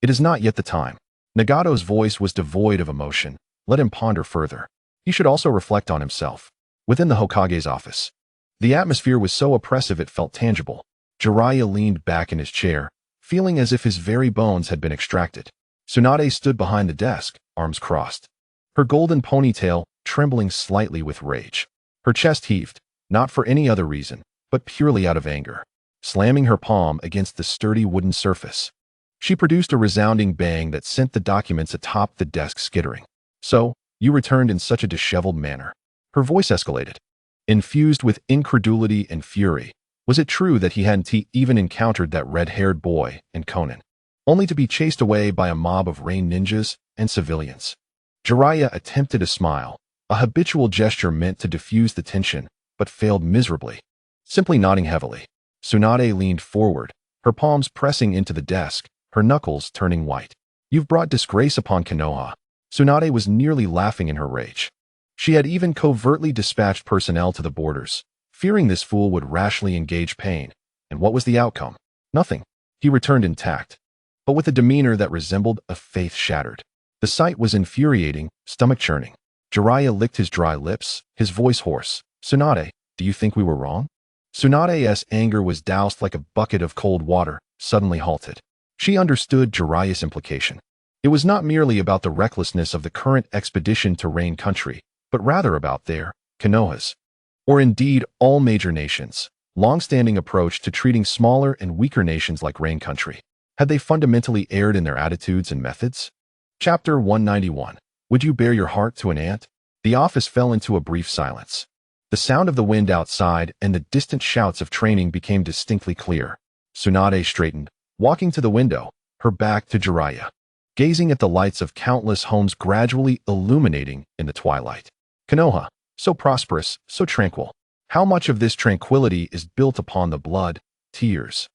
"It is not yet the time." Nagato's voice was devoid of emotion. Let him ponder further. He should also reflect on himself. Within the Hokage's office, the atmosphere was so oppressive it felt tangible. Jiraiya leaned back in his chair, feeling as if his very bones had been extracted. Tsunade stood behind the desk, arms crossed, her golden ponytail trembling slightly with rage. Her chest heaved, not for any other reason, but purely out of anger. Slamming her palm against the sturdy wooden surface, she produced a resounding bang that sent the documents atop the desk skittering. "So, you returned in such a disheveled manner." Her voice escalated, infused with incredulity and fury. Was it true that he hadn't even encountered that red-haired boy in Conan, only to be chased away by a mob of rain ninjas and civilians? Jiraiya attempted a smile, a habitual gesture meant to diffuse the tension, but failed miserably. Simply nodding heavily, Tsunade leaned forward, her palms pressing into the desk, her knuckles turning white. "You've brought disgrace upon Konoha." Tsunade was nearly laughing in her rage. She had even covertly dispatched personnel to the borders, fearing this fool would rashly engage Payne. And what was the outcome? Nothing. He returned intact, but with a demeanor that resembled a faith shattered. The sight was infuriating, stomach-churning. Jiraiya licked his dry lips, his voice hoarse. "Tsunade, do you think we were wrong?" Tsunade's anger was doused like a bucket of cold water, suddenly halted. She understood Jiraiya's implication. It was not merely about the recklessness of the current expedition to Rain Country, but rather about their, Konoha's, or indeed all major nations, long-standing approach to treating smaller and weaker nations like Rain Country. Had they fundamentally erred in their attitudes and methods? Chapter 191. Would you bare your heart to an ant? The office fell into a brief silence. The sound of the wind outside and the distant shouts of training became distinctly clear. Tsunade straightened, walking to the window, her back to Jiraiya, gazing at the lights of countless homes gradually illuminating in the twilight. Konoha, so prosperous, so tranquil. How much of this tranquility is built upon the blood, tears,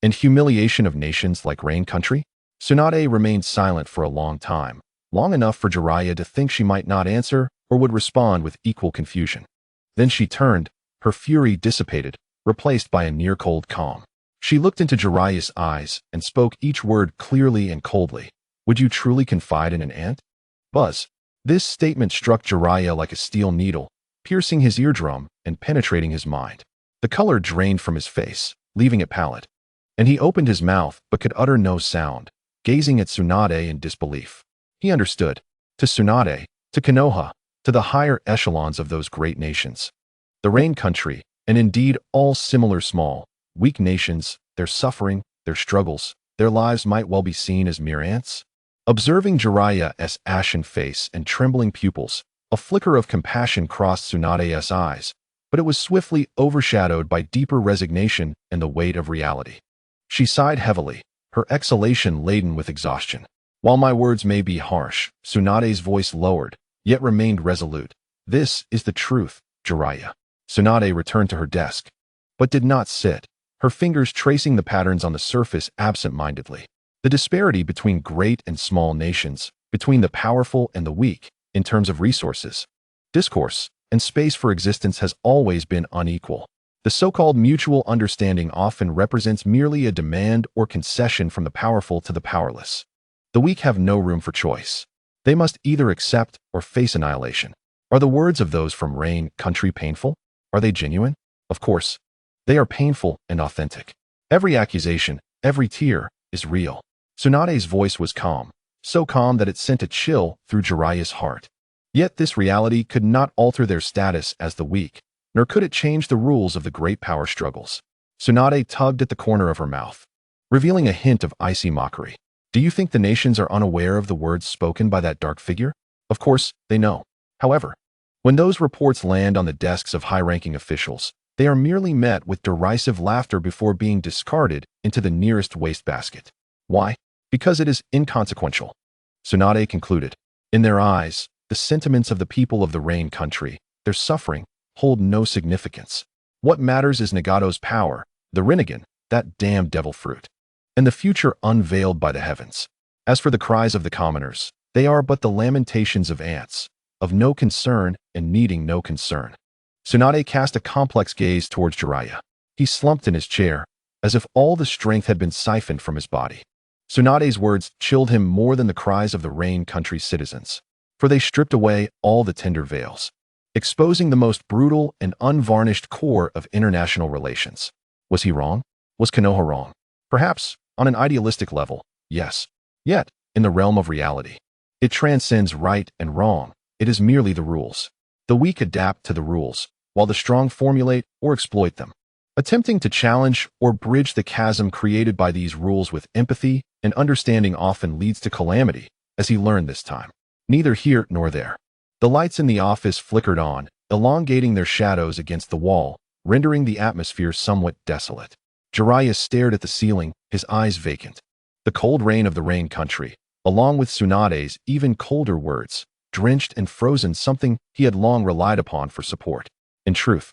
and humiliation of nations like Rain Country? Tsunade remained silent for a long time, long enough for Jiraiya to think she might not answer or would respond with equal confusion. Then she turned, her fury dissipated, replaced by a near-cold calm. She looked into Jiraiya's eyes and spoke each word clearly and coldly. "Would you truly confide in an ant?" Buzz. This statement struck Jiraiya like a steel needle, piercing his eardrum and penetrating his mind. The color drained from his face, leaving it pallid, and he opened his mouth but could utter no sound, gazing at Tsunade in disbelief. He understood. To Tsunade, to Konoha, to the higher echelons of those great nations, the Rain Country, and indeed all similar small, weak nations, their suffering, their struggles, their lives might well be seen as mere ants. Observing Jiraiya's ashen face and trembling pupils, a flicker of compassion crossed Tsunade's eyes, but it was swiftly overshadowed by deeper resignation and the weight of reality. She sighed heavily, her exhalation laden with exhaustion. "While my words may be harsh," Tsunade's voice lowered, yet remained resolute. "This is the truth, Jiraiya." Tsunade returned to her desk, but did not sit, her fingers tracing the patterns on the surface absent-mindedly. The disparity between great and small nations, between the powerful and the weak, in terms of resources, discourse, and space for existence has always been unequal. The so-called mutual understanding often represents merely a demand or concession from the powerful to the powerless. The weak have no room for choice. They must either accept or face annihilation. Are the words of those from Rain Country painful? Are they genuine? Of course. They are painful and authentic. Every accusation, every tear, is real. Tsunade's voice was calm, so calm that it sent a chill through Jiraiya's heart. Yet this reality could not alter their status as the weak, nor could it change the rules of the great power struggles. Tsunade tugged at the corner of her mouth, revealing a hint of icy mockery. Do you think the nations are unaware of the words spoken by that dark figure? Of course, they know. However, when those reports land on the desks of high-ranking officials, they are merely met with derisive laughter before being discarded into the nearest wastebasket. Why? Because it is inconsequential. Tsunade concluded. In their eyes, the sentiments of the people of the Rain Country, their suffering, hold no significance. What matters is Nagato's power, the Rinnegan, that damned devil fruit, and the future unveiled by the heavens. As for the cries of the commoners, they are but the lamentations of ants, of no concern and needing no concern. Tsunade cast a complex gaze towards Jiraiya. He slumped in his chair, as if all the strength had been siphoned from his body. Tsunade's words chilled him more than the cries of the Rain Country citizens, for they stripped away all the tender veils, exposing the most brutal and unvarnished core of international relations. Was he wrong? Was Konoha wrong? Perhaps, on an idealistic level, yes. Yet, in the realm of reality, it transcends right and wrong. It is merely the rules. The weak adapt to the rules, while the strong formulate or exploit them. Attempting to challenge or bridge the chasm created by these rules with empathy and understanding often leads to calamity, as he learned this time. Neither here nor there. The lights in the office flickered on, elongating their shadows against the wall, rendering the atmosphere somewhat desolate. Jiraiya stared at the ceiling, his eyes vacant. The cold rain of the Rain Country, along with Tsunade's even colder words, drenched and frozen something he had long relied upon for support. In truth,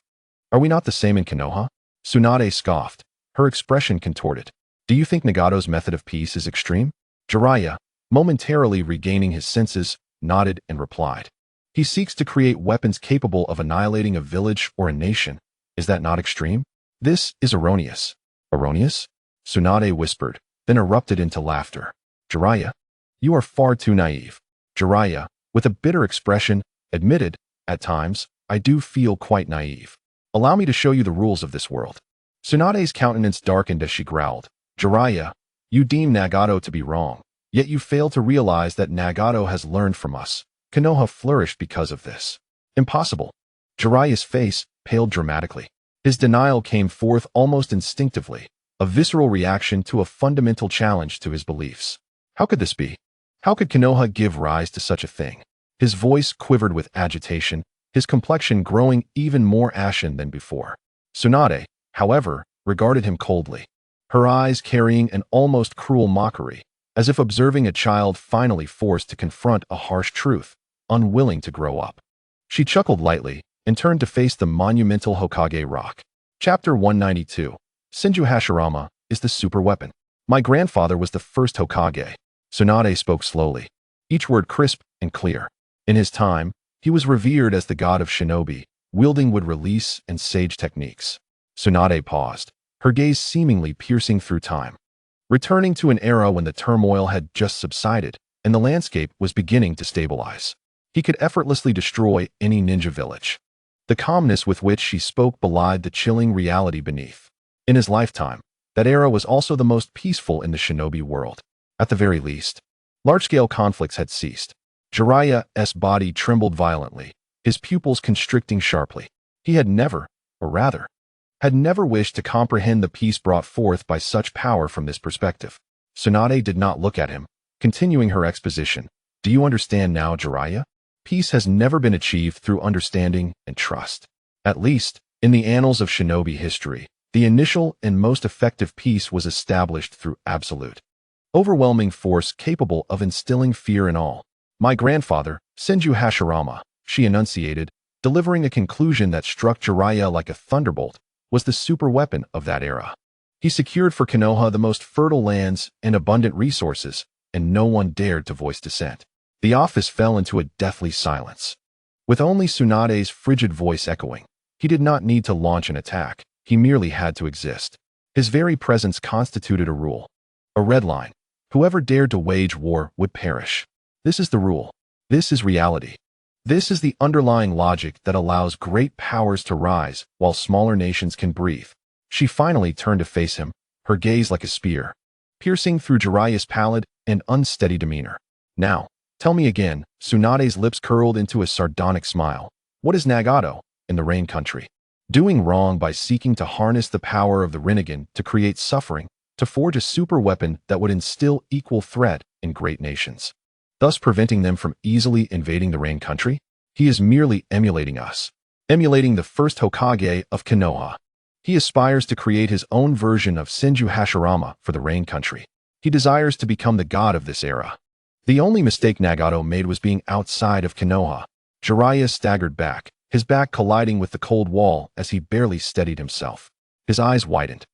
are we not the same in Konoha? Tsunade scoffed, her expression contorted. Do you think Nagato's method of peace is extreme? Jiraiya, momentarily regaining his senses, nodded and replied. He seeks to create weapons capable of annihilating a village or a nation. Is that not extreme? This is erroneous. Erroneous? Tsunade whispered, then erupted into laughter. Jiraiya, you are far too naive. Jiraiya, with a bitter expression, admitted, at times, I do feel quite naive. Allow me to show you the rules of this world. Tsunade's countenance darkened as she growled. Jiraiya, you deem Nagato to be wrong, yet you fail to realize that Nagato has learned from us. Konoha flourished because of this. Impossible. Jiraiya's face paled dramatically. His denial came forth almost instinctively, a visceral reaction to a fundamental challenge to his beliefs. How could this be? How could Konoha give rise to such a thing? His voice quivered with agitation, his complexion growing even more ashen than before. Tsunade, however, regarded him coldly, her eyes carrying an almost cruel mockery, as if observing a child finally forced to confront a harsh truth, unwilling to grow up. She chuckled lightly and turned to face the monumental Hokage rock. Chapter 192. Senju Hashirama is the super weapon. My grandfather was the first Hokage. Tsunade spoke slowly, each word crisp and clear. In his time, he was revered as the god of Shinobi, wielding wood release and sage techniques. Tsunade paused, her gaze seemingly piercing through time, returning to an era when the turmoil had just subsided and the landscape was beginning to stabilize. He could effortlessly destroy any ninja village. The calmness with which she spoke belied the chilling reality beneath. In his lifetime, that era was also the most peaceful in the shinobi world. At the very least, large-scale conflicts had ceased. Jiraiya's body trembled violently, his pupils constricting sharply. He had never, or rather, had never wished to comprehend the peace brought forth by such power from this perspective. Tsunade did not look at him, continuing her exposition. Do you understand now, Jiraiya? Peace has never been achieved through understanding and trust. At least, in the annals of shinobi history, the initial and most effective peace was established through absolute, overwhelming force capable of instilling fear in all. My grandfather, Senju Hashirama, she enunciated, delivering a conclusion that struck Jiraiya like a thunderbolt, was the super weapon of that era. He secured for Konoha the most fertile lands and abundant resources, and no one dared to voice dissent. The office fell into a deathly silence, with only Tsunade's frigid voice echoing. He did not need to launch an attack, he merely had to exist. His very presence constituted a rule, a red line. Whoever dared to wage war would perish. This is the rule. This is reality. This is the underlying logic that allows great powers to rise while smaller nations can breathe. She finally turned to face him, her gaze like a spear, piercing through Jiraiya's pallid and unsteady demeanor. Now, tell me again, Tsunade's lips curled into a sardonic smile. What is Nagato in the Rain Country? doing wrong by seeking to harness the power of the Renegade to create suffering, to forge a super weapon that would instill equal threat in great nations, thus preventing them from easily invading the Rain country. He is merely emulating us, emulating the first Hokage of Konoha. He aspires to create his own version of Senju Hashirama for the Rain country. He desires to become the god of this era. The only mistake Nagato made was being outside of Konoha. Jiraiya staggered back, his back colliding with the cold wall as he barely steadied himself. His eyes widened,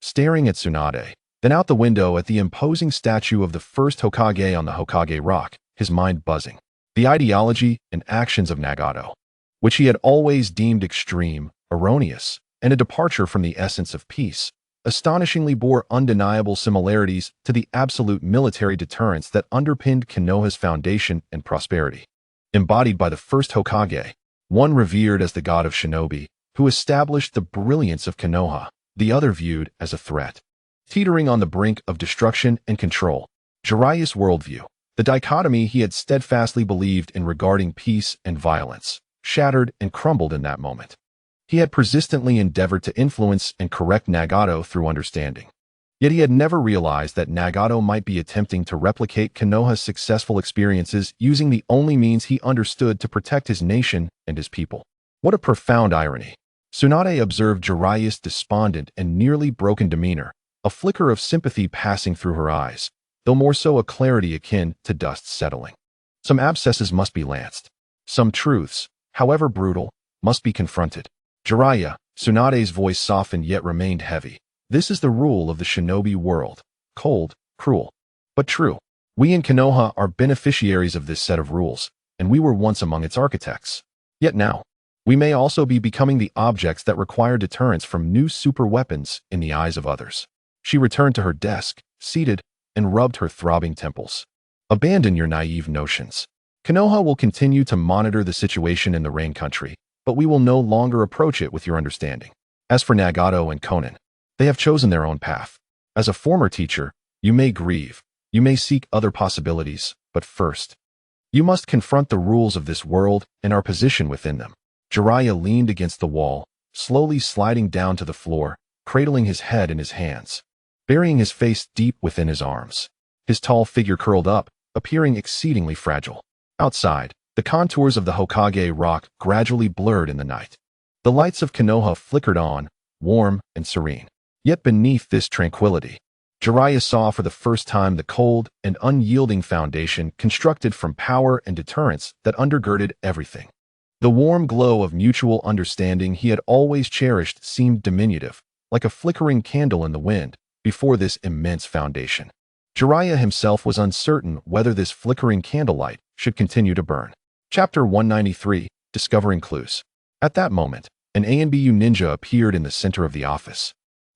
staring at Tsunade, then out the window at the imposing statue of the first Hokage on the Hokage rock, his mind buzzing. The ideology and actions of Nagato, which he had always deemed extreme, erroneous, and a departure from the essence of peace, astonishingly bore undeniable similarities to the absolute military deterrence that underpinned Konoha's foundation and prosperity. Embodied by the first Hokage, one revered as the god of Shinobi, who established the brilliance of Konoha, the other viewed as a threat. Teetering on the brink of destruction and control, Jiraiya's worldview, the dichotomy he had steadfastly believed in regarding peace and violence, shattered and crumbled in that moment. He had persistently endeavored to influence and correct Nagato through understanding. Yet he had never realized that Nagato might be attempting to replicate Konoha's successful experiences using the only means he understood to protect his nation and his people. What a profound irony. Tsunade observed Jiraiya's despondent and nearly broken demeanor, a flicker of sympathy passing through her eyes, though more so a clarity akin to dust settling. Some abscesses must be lanced. Some truths, however brutal, must be confronted. Jiraiya, Tsunade's voice softened yet remained heavy. This is the rule of the shinobi world. Cold, cruel, but true. We in Konoha are beneficiaries of this set of rules, and we were once among its architects. Yet now, we may also be becoming the objects that require deterrence from new super weapons in the eyes of others. She returned to her desk, seated, and rubbed her throbbing temples. Abandon your naive notions. Konoha will continue to monitor the situation in the Rain country, but we will no longer approach it with your understanding. As for Nagato and Conan, they have chosen their own path. As a former teacher, you may grieve, you may seek other possibilities, but first, you must confront the rules of this world and our position within them. Jiraiya leaned against the wall, slowly sliding down to the floor, cradling his head in his hands, burying his face deep within his arms. His tall figure curled up, appearing exceedingly fragile. Outside, the contours of the Hokage rock gradually blurred in the night. The lights of Konoha flickered on, warm and serene. Yet beneath this tranquility, Jiraiya saw for the first time the cold and unyielding foundation constructed from power and deterrence that undergirded everything. The warm glow of mutual understanding he had always cherished seemed diminutive, like a flickering candle in the wind, before this immense foundation. Jiraiya himself was uncertain whether this flickering candlelight should continue to burn. Chapter 193, Discovering Clues. At that moment, an ANBU ninja appeared in the center of the office,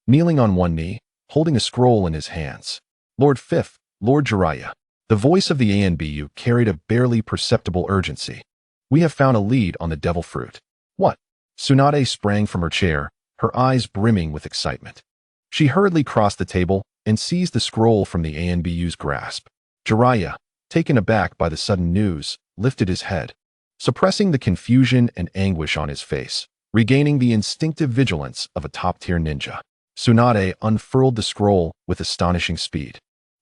kneeling on one knee, holding a scroll in his hands. Lord Fifth, Lord Jiraiya. The voice of the ANBU carried a barely perceptible urgency. We have found a lead on the devil fruit. What? Tsunade sprang from her chair, her eyes brimming with excitement. She hurriedly crossed the table and seized the scroll from the ANBU's grasp. Jiraiya, taken aback by the sudden news, lifted his head, suppressing the confusion and anguish on his face, regaining the instinctive vigilance of a top-tier ninja. Tsunade unfurled the scroll with astonishing speed,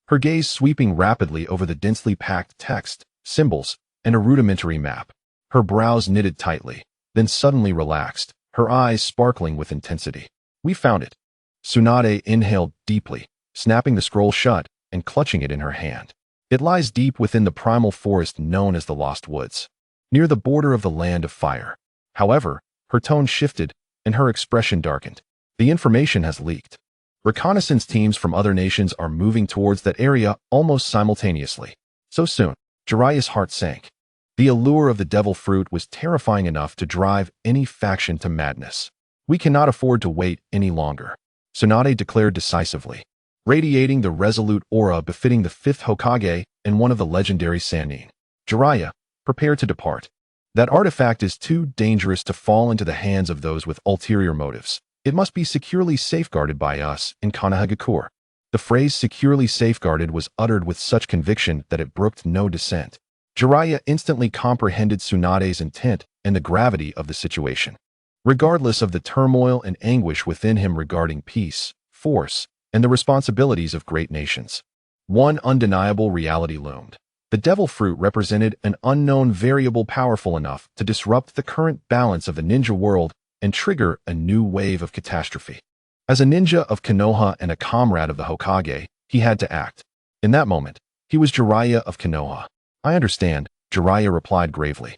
her gaze sweeping rapidly over the densely packed text, symbols, and a rudimentary map. Her brows knitted tightly, then suddenly relaxed, her eyes sparkling with intensity. We found it. Tsunade inhaled deeply, snapping the scroll shut and clutching it in her hand. It lies deep within the primal forest known as the Lost Woods, near the border of the Land of Fire. However, her tone shifted and her expression darkened. The information has leaked. Reconnaissance teams from other nations are moving towards that area almost simultaneously. So soon, Jiraiya's heart sank. The allure of the devil fruit was terrifying enough to drive any faction to madness. We cannot afford to wait any longer, Tsunade declared decisively, radiating the resolute aura befitting the fifth Hokage and one of the legendary Sannin. Jiraiya, prepare to depart. That artifact is too dangerous to fall into the hands of those with ulterior motives. It must be securely safeguarded by us in Konoha. The phrase securely safeguarded was uttered with such conviction that it brooked no dissent. Jiraiya instantly comprehended Tsunade's intent and the gravity of the situation. regardless of the turmoil and anguish within him regarding peace, force, and the responsibilities of great nations. One undeniable reality loomed. The devil fruit represented an unknown variable powerful enough to disrupt the current balance of the ninja world and trigger a new wave of catastrophe. As a ninja of Konoha and a comrade of the Hokage, he had to act. In that moment, he was Jiraiya of Konoha. "I understand," Jiraiya replied gravely.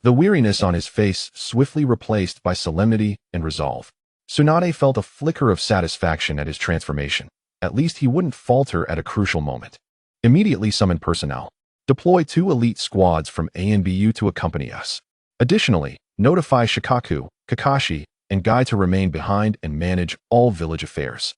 The weariness on his face swiftly replaced by solemnity and resolve. Tsunade felt a flicker of satisfaction at his transformation. At least he wouldn't falter at a crucial moment. "Immediately summon personnel. Deploy 2 elite squads from A and BU to accompany us. Additionally, notify Shikaku, Kakashi, and Guy to remain behind and manage all village affairs."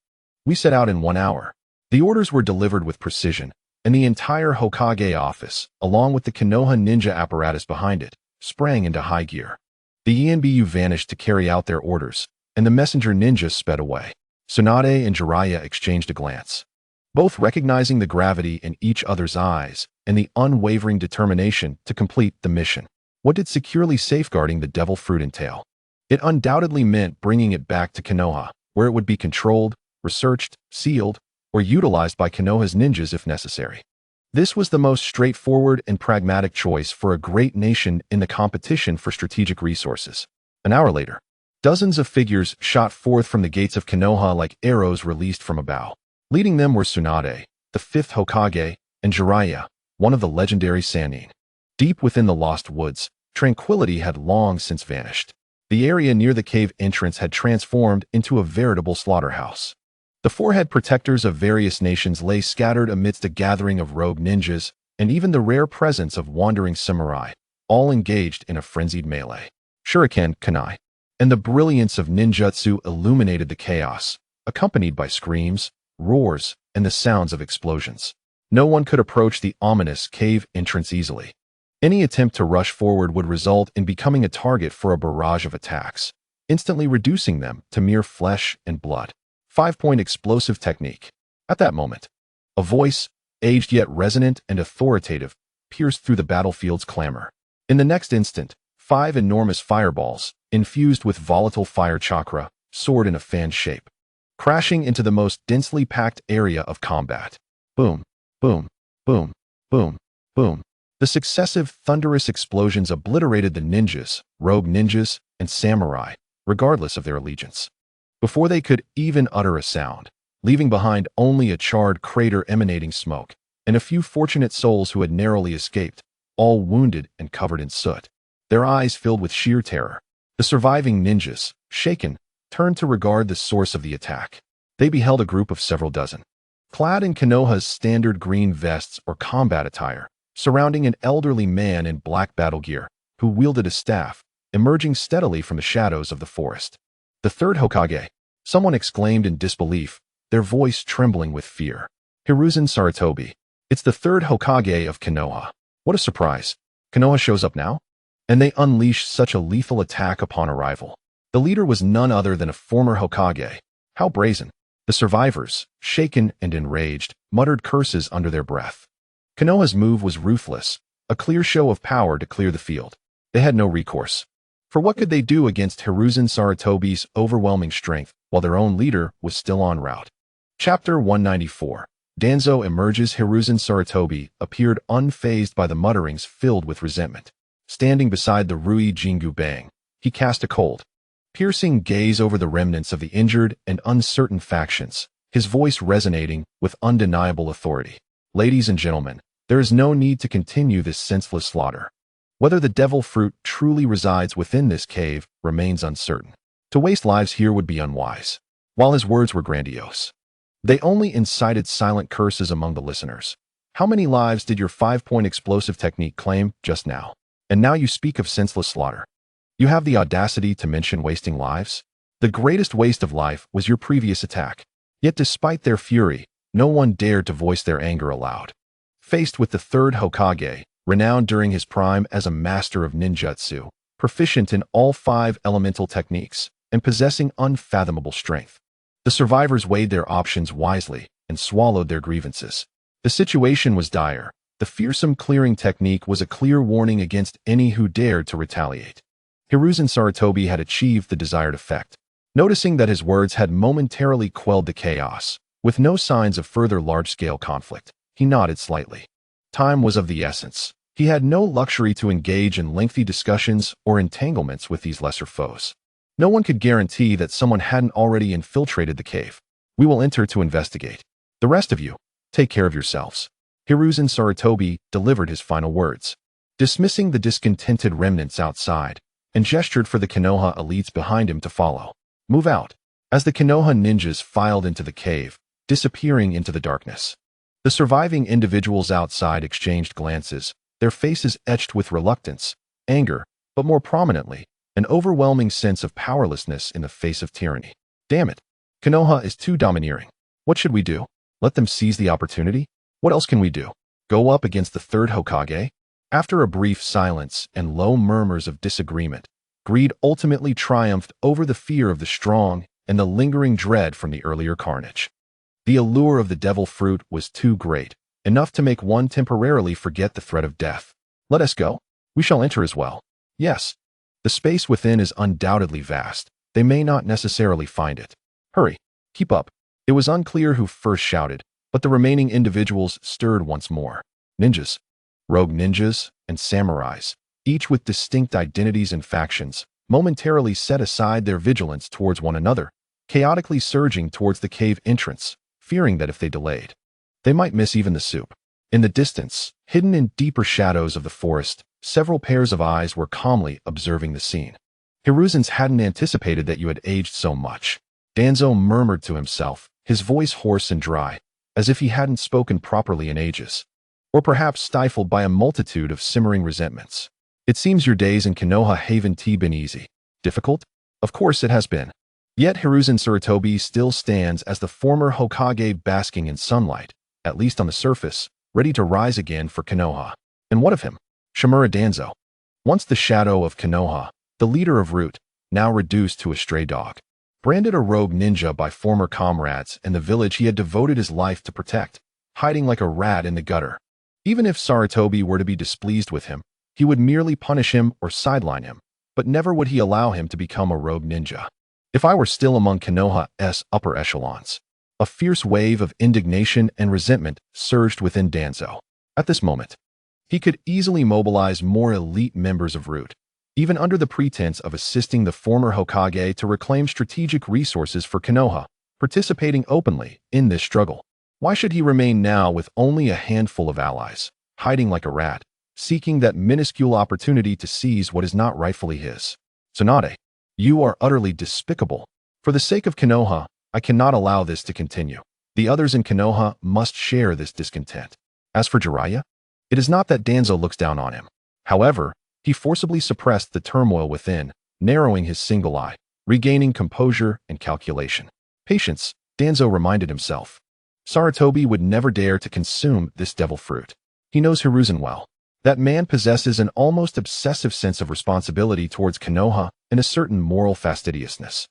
We set out in 1 hour. The orders were delivered with precision, and the entire Hokage office, along with the Konoha ninja apparatus behind it, sprang into high gear. The ENBU vanished to carry out their orders, and the messenger ninja sped away. Tsunade and Jiraiya exchanged a glance, both recognizing the gravity in each other's eyes and the unwavering determination to complete the mission. What did securely safeguarding the devil fruit entail? It undoubtedly meant bringing it back to Konoha, where it would be controlled, researched, sealed, or utilized by Konoha's ninjas if necessary. This was the most straightforward and pragmatic choice for a great nation in the competition for strategic resources. An hour later, dozens of figures shot forth from the gates of Konoha like arrows released from a bow. Leading them were Tsunade, the 5th Hokage, and Jiraiya, one of the legendary Sannin. Deep within the lost woods, tranquility had long since vanished. The area near the cave entrance had transformed into a veritable slaughterhouse. The forehead protectors of various nations lay scattered amidst a gathering of rogue ninjas, and even the rare presence of wandering samurai, all engaged in a frenzied melee. Shuriken, kunai, and the brilliance of ninjutsu illuminated the chaos, accompanied by screams, roars, and the sounds of explosions. No one could approach the ominous cave entrance easily. Any attempt to rush forward would result in becoming a target for a barrage of attacks, instantly reducing them to mere flesh and blood. 5-point explosive technique. At that moment, a voice, aged yet resonant and authoritative, pierced through the battlefield's clamor. In the next instant, 5 enormous fireballs, infused with volatile fire chakra, soared in a fan shape, crashing into the most densely packed area of combat. Boom, boom, boom, boom, boom. The successive thunderous explosions obliterated the ninjas, rogue ninjas, and samurai, regardless of their allegiance, before they could even utter a sound, leaving behind only a charred crater emanating smoke, and a few fortunate souls who had narrowly escaped, all wounded and covered in soot. Their eyes filled with sheer terror. The surviving ninjas, shaken, turned to regard the source of the attack. They beheld a group of several dozen, clad in Konoha's standard green vests or combat attire, surrounding an elderly man in black battle gear, who wielded a staff, emerging steadily from the shadows of the forest. "The 3rd Hokage," someone exclaimed in disbelief, their voice trembling with fear. "Hiruzen Sarutobi. It's the 3rd Hokage of Konoha. What a surprise. Konoha shows up now?" And they unleashed such a lethal attack upon arrival. The leader was none other than a former Hokage. How brazen. The survivors, shaken and enraged, muttered curses under their breath. Konoha's move was ruthless, a clear show of power to clear the field. They had no recourse. For what could they do against Hiruzen Sarutobi's overwhelming strength while their own leader was still en route? Chapter 194. Danzo emerges. Hiruzen Sarutobi appeared unfazed by the mutterings filled with resentment. Standing beside the Rui Jingu Bang, he cast a cold, piercing gaze over the remnants of the injured and uncertain factions, his voice resonating with undeniable authority. "Ladies and gentlemen, there is no need to continue this senseless slaughter. Whether the devil fruit truly resides within this cave remains uncertain. To waste lives here would be unwise." While his words were grandiose, they only incited silent curses among the listeners. How many lives did your 5-point explosive technique claim just now? And now you speak of senseless slaughter. You have the audacity to mention wasting lives? The greatest waste of life was your previous attack. Yet despite their fury, no one dared to voice their anger aloud. Faced with the 3rd Hokage, renowned during his prime as a master of ninjutsu, proficient in all 5 elemental techniques, and possessing unfathomable strength, the survivors weighed their options wisely and swallowed their grievances. The situation was dire. The fearsome clearing technique was a clear warning against any who dared to retaliate. Hiruzen Sarutobi had achieved the desired effect. Noticing that his words had momentarily quelled the chaos, with no signs of further large-scale conflict, he nodded slightly. Time was of the essence. He had no luxury to engage in lengthy discussions or entanglements with these lesser foes. No one could guarantee that someone hadn't already infiltrated the cave. We will enter to investigate. The rest of you, take care of yourselves. Hiruzen Sarutobi delivered his final words, dismissing the discontented remnants outside, and gestured for the Konoha elites behind him to follow. Move out. As the Konoha ninjas filed into the cave, disappearing into the darkness. The surviving individuals outside exchanged glances, their faces etched with reluctance, anger, but more prominently, an overwhelming sense of powerlessness in the face of tyranny. Damn it. Konoha is too domineering. What should we do? Let them seize the opportunity? What else can we do? Go up against the Third Hokage? After a brief silence and low murmurs of disagreement, greed ultimately triumphed over the fear of the strong and the lingering dread from the earlier carnage. The allure of the devil fruit was too great, enough to make one temporarily forget the threat of death. Let us go. We shall enter as well. Yes. The space within is undoubtedly vast. They may not necessarily find it. Hurry. Keep up. It was unclear who first shouted, but the remaining individuals stirred once more. Ninjas, rogue ninjas, and samurais, each with distinct identities and factions, momentarily set aside their vigilance towards one another, chaotically surging towards the cave entrance, fearing that if they delayed, they might miss even the soup. In the distance, hidden in deeper shadows of the forest, several pairs of eyes were calmly observing the scene. Hiruzen's hadn't anticipated that you had aged so much. Danzo murmured to himself, his voice hoarse and dry, as if he hadn't spoken properly in ages, or perhaps stifled by a multitude of simmering resentments. It seems your days in Konoha haven't been easy. Difficult? Of course it has been. Yet Hiruzen Sarutobi still stands as the former Hokage basking in sunlight, at least on the surface, ready to rise again for Konoha. And what of him? Shimura Danzo. Once the shadow of Konoha, the leader of Root, now reduced to a stray dog. Branded a rogue ninja by former comrades and the village he had devoted his life to protect, hiding like a rat in the gutter. Even if Sarutobi were to be displeased with him, he would merely punish him or sideline him, but never would he allow him to become a rogue ninja. If I were still among Konoha's upper echelons. A fierce wave of indignation and resentment surged within Danzo. At this moment, he could easily mobilize more elite members of Root, even under the pretense of assisting the former Hokage to reclaim strategic resources for Konoha, participating openly in this struggle. Why should he remain now with only a handful of allies, hiding like a rat, seeking that minuscule opportunity to seize what is not rightfully his? Tsunade, you are utterly despicable. For the sake of Konoha, I cannot allow this to continue. The others in Konoha must share this discontent. As for Jiraiya, it is not that Danzo looks down on him. However, he forcibly suppressed the turmoil within, narrowing his single eye, regaining composure and calculation. Patience, Danzo reminded himself. Sarutobi would never dare to consume this devil fruit. He knows Hiruzen well. That man possesses an almost obsessive sense of responsibility towards Konoha and a certain moral fastidiousness.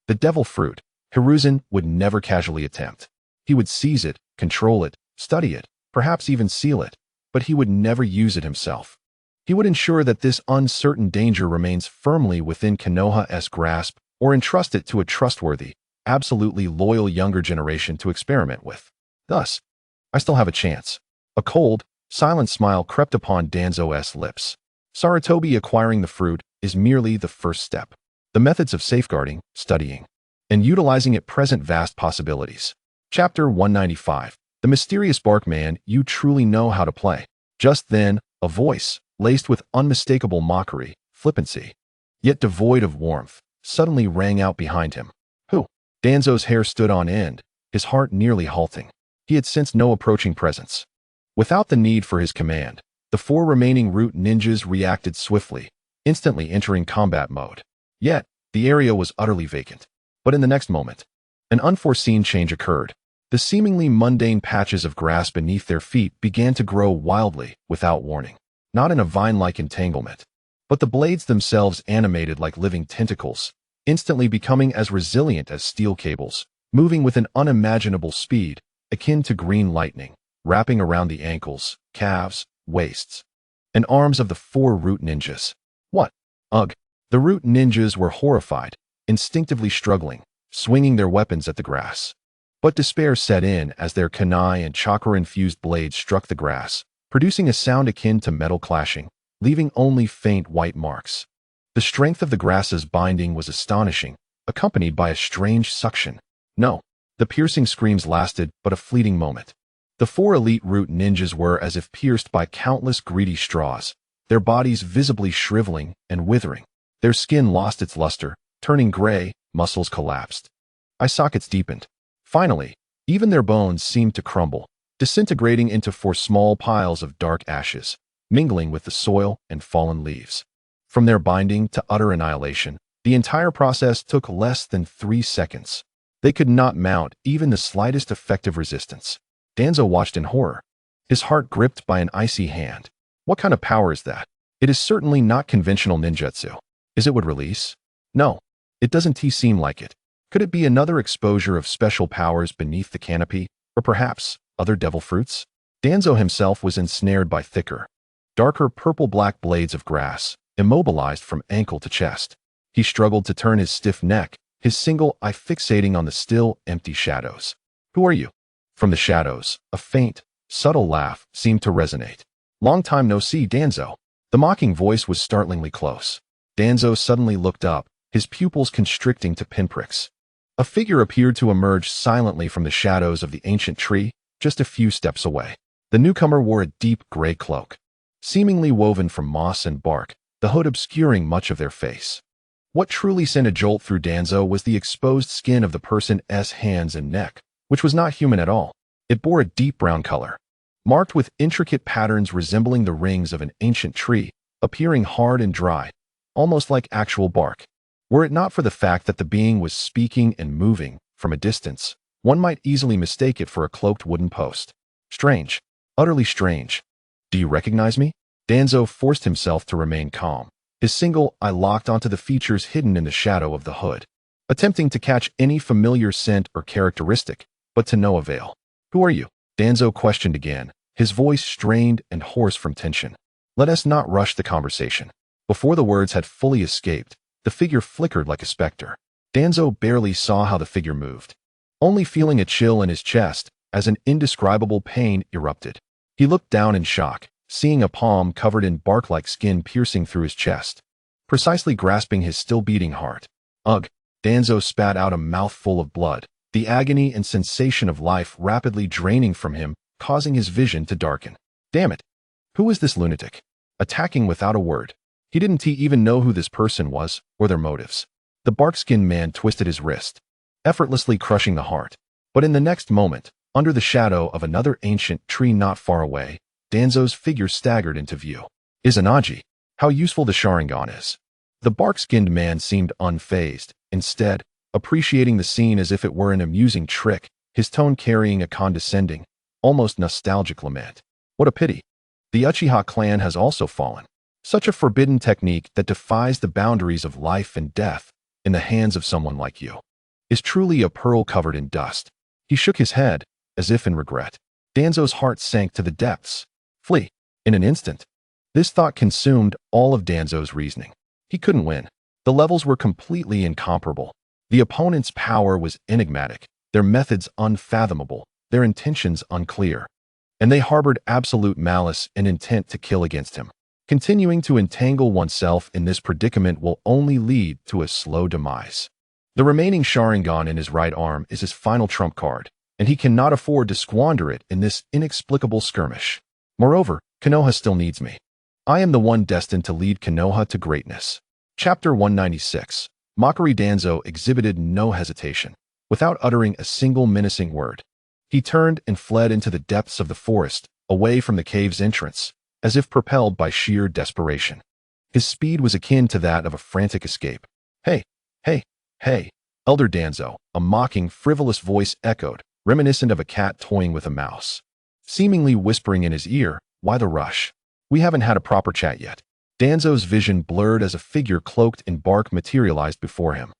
The devil fruit, Hiruzen would never casually attempt. He would seize it, control it, study it, perhaps even seal it, but he would never use it himself. He would ensure that this uncertain danger remains firmly within Konoha's grasp or entrust it to a trustworthy, absolutely loyal younger generation to experiment with. Thus, I still have a chance. A cold, silent smile crept upon Danzo's lips. Sarutobi acquiring the fruit is merely the first step. The methods of safeguarding, studying, and utilizing it present vast possibilities. Chapter 195. The mysterious Barkman you truly know how to play. Just then, a voice, laced with unmistakable mockery, flippancy, yet devoid of warmth, suddenly rang out behind him. Who? Danzo's hair stood on end, his heart nearly halting. He had sensed no approaching presence. Without the need for his command, the four remaining Root ninjas reacted swiftly, instantly entering combat mode. Yet, the area was utterly vacant. But in the next moment, an unforeseen change occurred. The seemingly mundane patches of grass beneath their feet began to grow wildly, without warning. Not in a vine-like entanglement, but the blades themselves animated like living tentacles, instantly becoming as resilient as steel cables, moving with an unimaginable speed, akin to green lightning, wrapping around the ankles, calves, waists, and arms of the four Root ninjas. What? Ugh! The root ninjas were horrified, instinctively struggling, swinging their weapons at the grass. But despair set in as their kunai and chakra-infused blades struck the grass, producing a sound akin to metal clashing, leaving only faint white marks. The strength of the grass's binding was astonishing, accompanied by a strange suction. No, the piercing screams lasted but a fleeting moment. The four elite root ninjas were as if pierced by countless greedy straws, their bodies visibly shriveling and withering. Their skin lost its luster, turning gray, muscles collapsed. Eye sockets deepened. Finally, even their bones seemed to crumble, disintegrating into four small piles of dark ashes, mingling with the soil and fallen leaves. From their binding to utter annihilation, the entire process took less than 3 seconds. They could not mount even the slightest effective resistance. Danzo watched in horror, his heart gripped by an icy hand. What kind of power is that? It is certainly not conventional ninjutsu. Is it would release? No, it doesn't seem like it. Could it be another exposure of special powers beneath the canopy, or perhaps other devil fruits? Danzo himself was ensnared by thicker, darker purple-black blades of grass, immobilized from ankle to chest. He struggled to turn his stiff neck, his single eye fixating on the still, empty shadows. Who are you? From the shadows, a faint, subtle laugh seemed to resonate. Long time no see, Danzo. The mocking voice was startlingly close. Danzo suddenly looked up, his pupils constricting to pinpricks. A figure appeared to emerge silently from the shadows of the ancient tree, just a few steps away. The newcomer wore a deep gray cloak, seemingly woven from moss and bark, the hood obscuring much of their face. What truly sent a jolt through Danzo was the exposed skin of the person's hands and neck, which was not human at all. It bore a deep brown color, marked with intricate patterns resembling the rings of an ancient tree, appearing hard and dry, almost like actual bark. Were it not for the fact that the being was speaking and moving from a distance, one might easily mistake it for a cloaked wooden post. Strange, utterly strange. Do you recognize me? Danzo forced himself to remain calm, his single eye locked onto the features hidden in the shadow of the hood, attempting to catch any familiar scent or characteristic, but to no avail. Who are you? Danzo questioned again, his voice strained and hoarse from tension. Let us not rush the conversation. Before the words had fully escaped, the figure flickered like a specter. Danzo barely saw how the figure moved, only feeling a chill in his chest as an indescribable pain erupted. He looked down in shock, seeing a palm covered in bark-like skin piercing through his chest, precisely grasping his still-beating heart. Ugh! Danzo spat out a mouthful of blood, the agony and sensation of life rapidly draining from him, causing his vision to darken. Damn it! Who is this lunatic? Attacking without a word. He didn't even know who this person was, or their motives. The bark-skinned man twisted his wrist, effortlessly crushing the heart. But in the next moment, under the shadow of another ancient tree not far away, Danzo's figure staggered into view. Izanagi. How useful the Sharingan is. The bark-skinned man seemed unfazed, instead, appreciating the scene as if it were an amusing trick, his tone carrying a condescending, almost nostalgic lament. What a pity. The Uchiha clan has also fallen. Such a forbidden technique that defies the boundaries of life and death in the hands of someone like you is truly a pearl covered in dust. He shook his head, as if in regret. Danzo's heart sank to the depths. Flee. In an instant. This thought consumed all of Danzo's reasoning. He couldn't win. The levels were completely incomparable. The opponent's power was enigmatic, their methods unfathomable, their intentions unclear. And they harbored absolute malice and intent to kill against him. Continuing to entangle oneself in this predicament will only lead to a slow demise. The remaining Sharingan in his right arm is his final trump card, and he cannot afford to squander it in this inexplicable skirmish. Moreover, Konoha still needs me. I am the one destined to lead Konoha to greatness. Chapter 196. Mockery. Danzo exhibited no hesitation. Without uttering a single menacing word, he turned and fled into the depths of the forest, away from the cave's entrance, as if propelled by sheer desperation. His speed was akin to that of a frantic escape. Hey, hey, hey, Elder Danzo, a mocking, frivolous voice echoed, reminiscent of a cat toying with a mouse. Seemingly whispering in his ear, why the rush? We haven't had a proper chat yet. Danzo's vision blurred as a figure cloaked in bark materialized before him,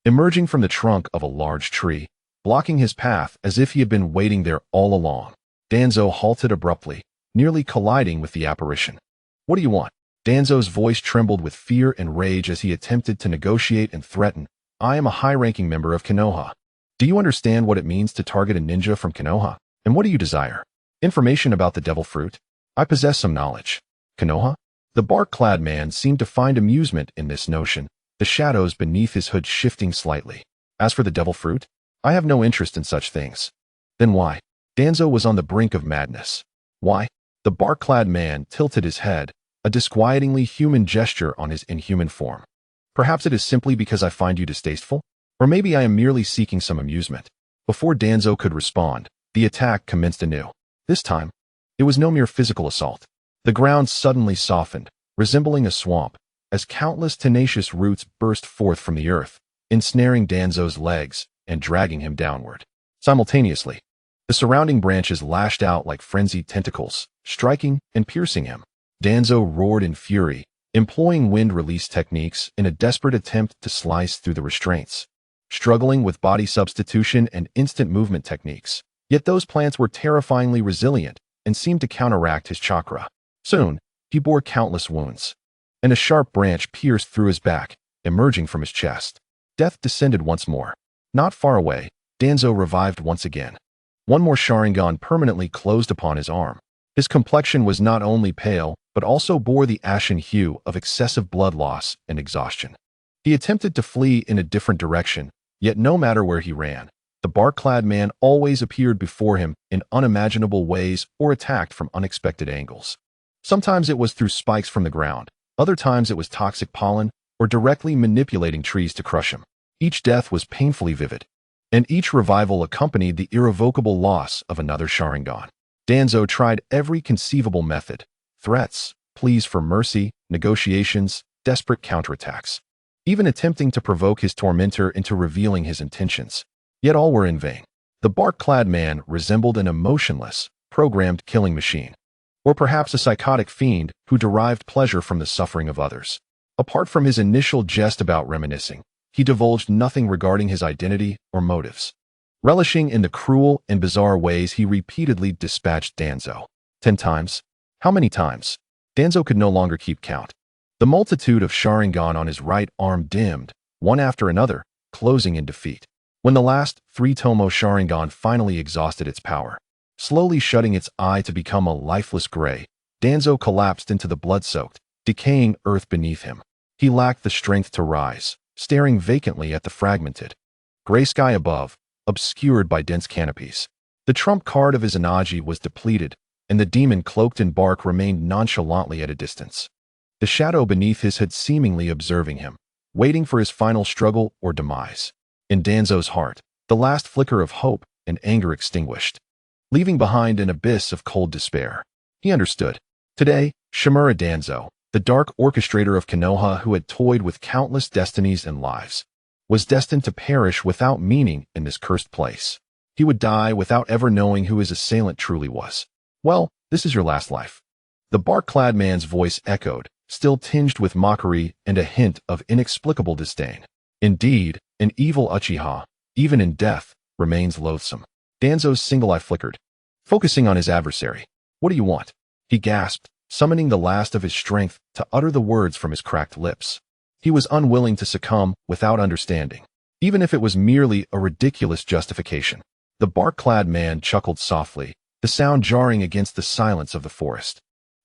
emerging from the trunk of a large tree, blocking his path as if he had been waiting there all along. Danzo halted abruptly, nearly colliding with the apparition. What do you want? Danzo's voice trembled with fear and rage as he attempted to negotiate and threaten. I am a high-ranking member of Konoha. Do you understand what it means to target a ninja from Konoha? And what do you desire? Information about the devil fruit? I possess some knowledge. Konoha? The bark-clad man seemed to find amusement in this notion, the shadows beneath his hood shifting slightly. As for the devil fruit? I have no interest in such things. Then why? Danzo was on the brink of madness. Why? The bark-clad man tilted his head, a disquietingly human gesture on his inhuman form. Perhaps it is simply because I find you distasteful? Or maybe I am merely seeking some amusement. Before Danzo could respond, the attack commenced anew. This time, it was no mere physical assault. The ground suddenly softened, resembling a swamp, as countless tenacious roots burst forth from the earth, ensnaring Danzo's legs and dragging him downward. Simultaneously, the surrounding branches lashed out like frenzied tentacles, striking and piercing him. Danzo roared in fury, employing wind release techniques in a desperate attempt to slice through the restraints, struggling with body substitution and instant movement techniques. Yet those plants were terrifyingly resilient and seemed to counteract his chakra. Soon, he bore countless wounds, and a sharp branch pierced through his back, emerging from his chest. Death descended once more. Not far away, Danzo revived once again. One more Sharingan permanently closed upon his arm. His complexion was not only pale, but also bore the ashen hue of excessive blood loss and exhaustion. He attempted to flee in a different direction, yet no matter where he ran, the bark-clad man always appeared before him in unimaginable ways or attacked from unexpected angles. Sometimes it was through spikes from the ground, other times it was toxic pollen, or directly manipulating trees to crush him. Each death was painfully vivid, and each revival accompanied the irrevocable loss of another Sharingan. Danzo tried every conceivable method: threats, pleas for mercy, negotiations, desperate counterattacks, even attempting to provoke his tormentor into revealing his intentions. Yet all were in vain. The bark-clad man resembled an emotionless, programmed killing machine, or perhaps a psychotic fiend who derived pleasure from the suffering of others. Apart from his initial jest about reminiscing, he divulged nothing regarding his identity or motives. Relishing in the cruel and bizarre ways he repeatedly dispatched Danzo. 10 times? How many times? Danzo could no longer keep count. The multitude of Sharingan on his right arm dimmed, one after another, closing in defeat. When the last 3-tomo Sharingan finally exhausted its power, slowly shutting its eye to become a lifeless gray, Danzo collapsed into the blood-soaked, decaying earth beneath him. He lacked the strength to rise, staring vacantly at the fragmented gray sky above, obscured by dense canopies. The trump card of his Itachi was depleted, and the demon cloaked in bark remained nonchalantly at a distance. The shadow beneath his hood seemingly observing him, waiting for his final struggle or demise. In Danzo's heart, the last flicker of hope and anger extinguished, leaving behind an abyss of cold despair. He understood. Today, Shimura Danzo, the dark orchestrator of Konoha who had toyed with countless destinies and lives, was destined to perish without meaning in this cursed place. He would die without ever knowing who his assailant truly was. Well, this is your last life. The bark-clad man's voice echoed, still tinged with mockery and a hint of inexplicable disdain. Indeed, an evil Uchiha, even in death, remains loathsome. Danzo's single eye flickered, focusing on his adversary. What do you want? He gasped, summoning the last of his strength to utter the words from his cracked lips. He was unwilling to succumb without understanding, even if it was merely a ridiculous justification. The bark-clad man chuckled softly, the sound jarring against the silence of the forest.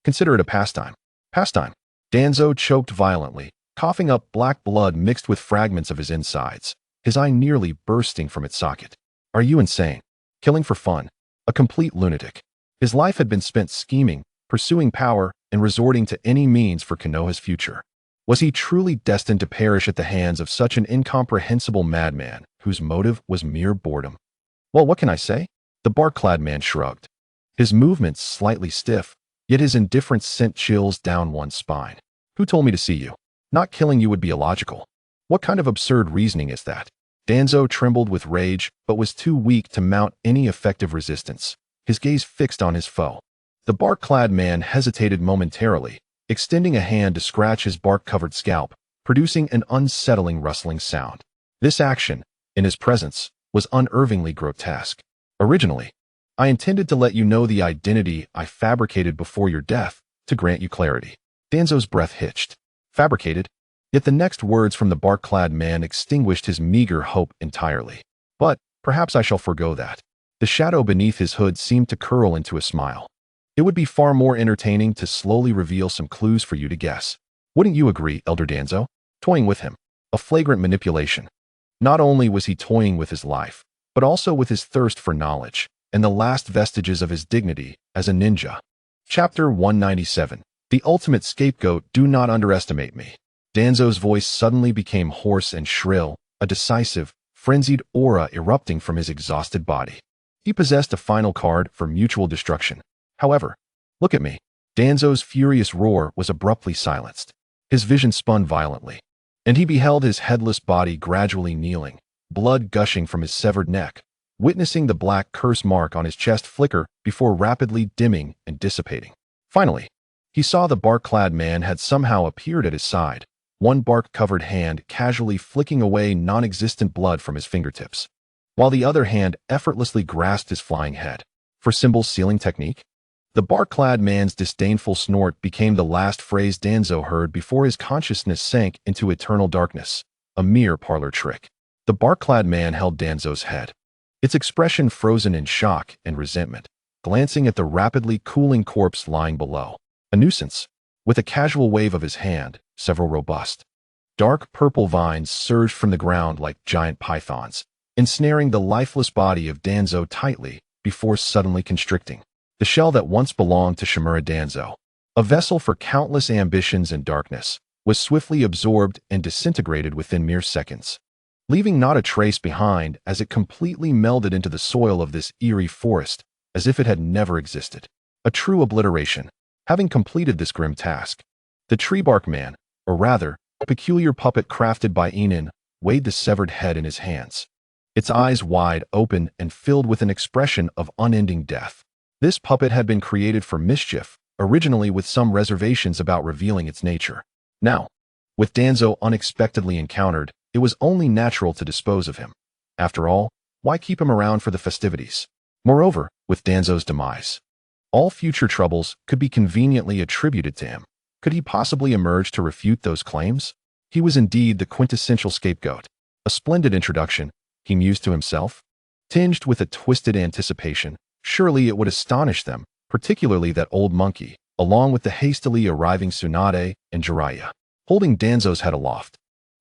Consider it a pastime. Pastime. Danzo choked violently, coughing up black blood mixed with fragments of his insides, his eye nearly bursting from its socket. Are you insane? Killing for fun? A complete lunatic. His life had been spent scheming, pursuing power, and resorting to any means for Konoha's future. Was he truly destined to perish at the hands of such an incomprehensible madman whose motive was mere boredom? Well, what can I say? The bark-clad man shrugged, his movements slightly stiff, yet his indifference sent chills down one's spine. Who told me to see you? Not killing you would be illogical. What kind of absurd reasoning is that? Danzo trembled with rage, but was too weak to mount any effective resistance, his gaze fixed on his foe. The bark-clad man hesitated momentarily, extending a hand to scratch his bark-covered scalp, producing an unsettling rustling sound. This action, in his presence, was unnervingly grotesque. Originally, I intended to let you know the identity I fabricated before your death, to grant you clarity. Danzo's breath hitched. Fabricated? Yet the next words from the bark-clad man extinguished his meager hope entirely. But perhaps I shall forgo that. The shadow beneath his hood seemed to curl into a smile. It would be far more entertaining to slowly reveal some clues for you to guess. Wouldn't you agree, Elder Danzo? Toying with him. A flagrant manipulation. Not only was he toying with his life, but also with his thirst for knowledge, and the last vestiges of his dignity as a ninja. Chapter 197. The Ultimate Scapegoat. Do not underestimate me. Danzo's voice suddenly became hoarse and shrill, a decisive, frenzied aura erupting from his exhausted body. He possessed a final card for mutual destruction. However, look at me. Danzo's furious roar was abruptly silenced. His vision spun violently, and he beheld his headless body gradually kneeling, blood gushing from his severed neck, witnessing the black curse mark on his chest flicker before rapidly dimming and dissipating. Finally, he saw the bark-clad man had somehow appeared at his side, one bark-covered hand casually flicking away non-existent blood from his fingertips, while the other hand effortlessly grasped his flying head. For symbol sealing technique? The bark-clad man's disdainful snort became the last phrase Danzo heard before his consciousness sank into eternal darkness, a mere parlor trick. The bark-clad man held Danzo's head, its expression frozen in shock and resentment, glancing at the rapidly cooling corpse lying below. A nuisance. With a casual wave of his hand, several robust, dark purple vines surged from the ground like giant pythons, ensnaring the lifeless body of Danzo tightly before suddenly constricting. The shell that once belonged to Shimura Danzo, a vessel for countless ambitions and darkness, was swiftly absorbed and disintegrated within mere seconds, leaving not a trace behind as it completely melded into the soil of this eerie forest as if it had never existed. A true obliteration. Having completed this grim task, the tree bark man, or rather, a peculiar puppet crafted by Yin An, weighed the severed head in his hands, its eyes wide open and filled with an expression of unending death. This puppet had been created for mischief, originally with some reservations about revealing its nature. Now, with Danzo unexpectedly encountered, it was only natural to dispose of him. After all, why keep him around for the festivities? Moreover, with Danzo's demise, all future troubles could be conveniently attributed to him. Could he possibly emerge to refute those claims? He was indeed the quintessential scapegoat. A splendid introduction, he mused to himself, tinged with a twisted anticipation. Surely it would astonish them, particularly that old monkey, along with the hastily arriving Tsunade and Jiraiya. Holding Danzo's head aloft,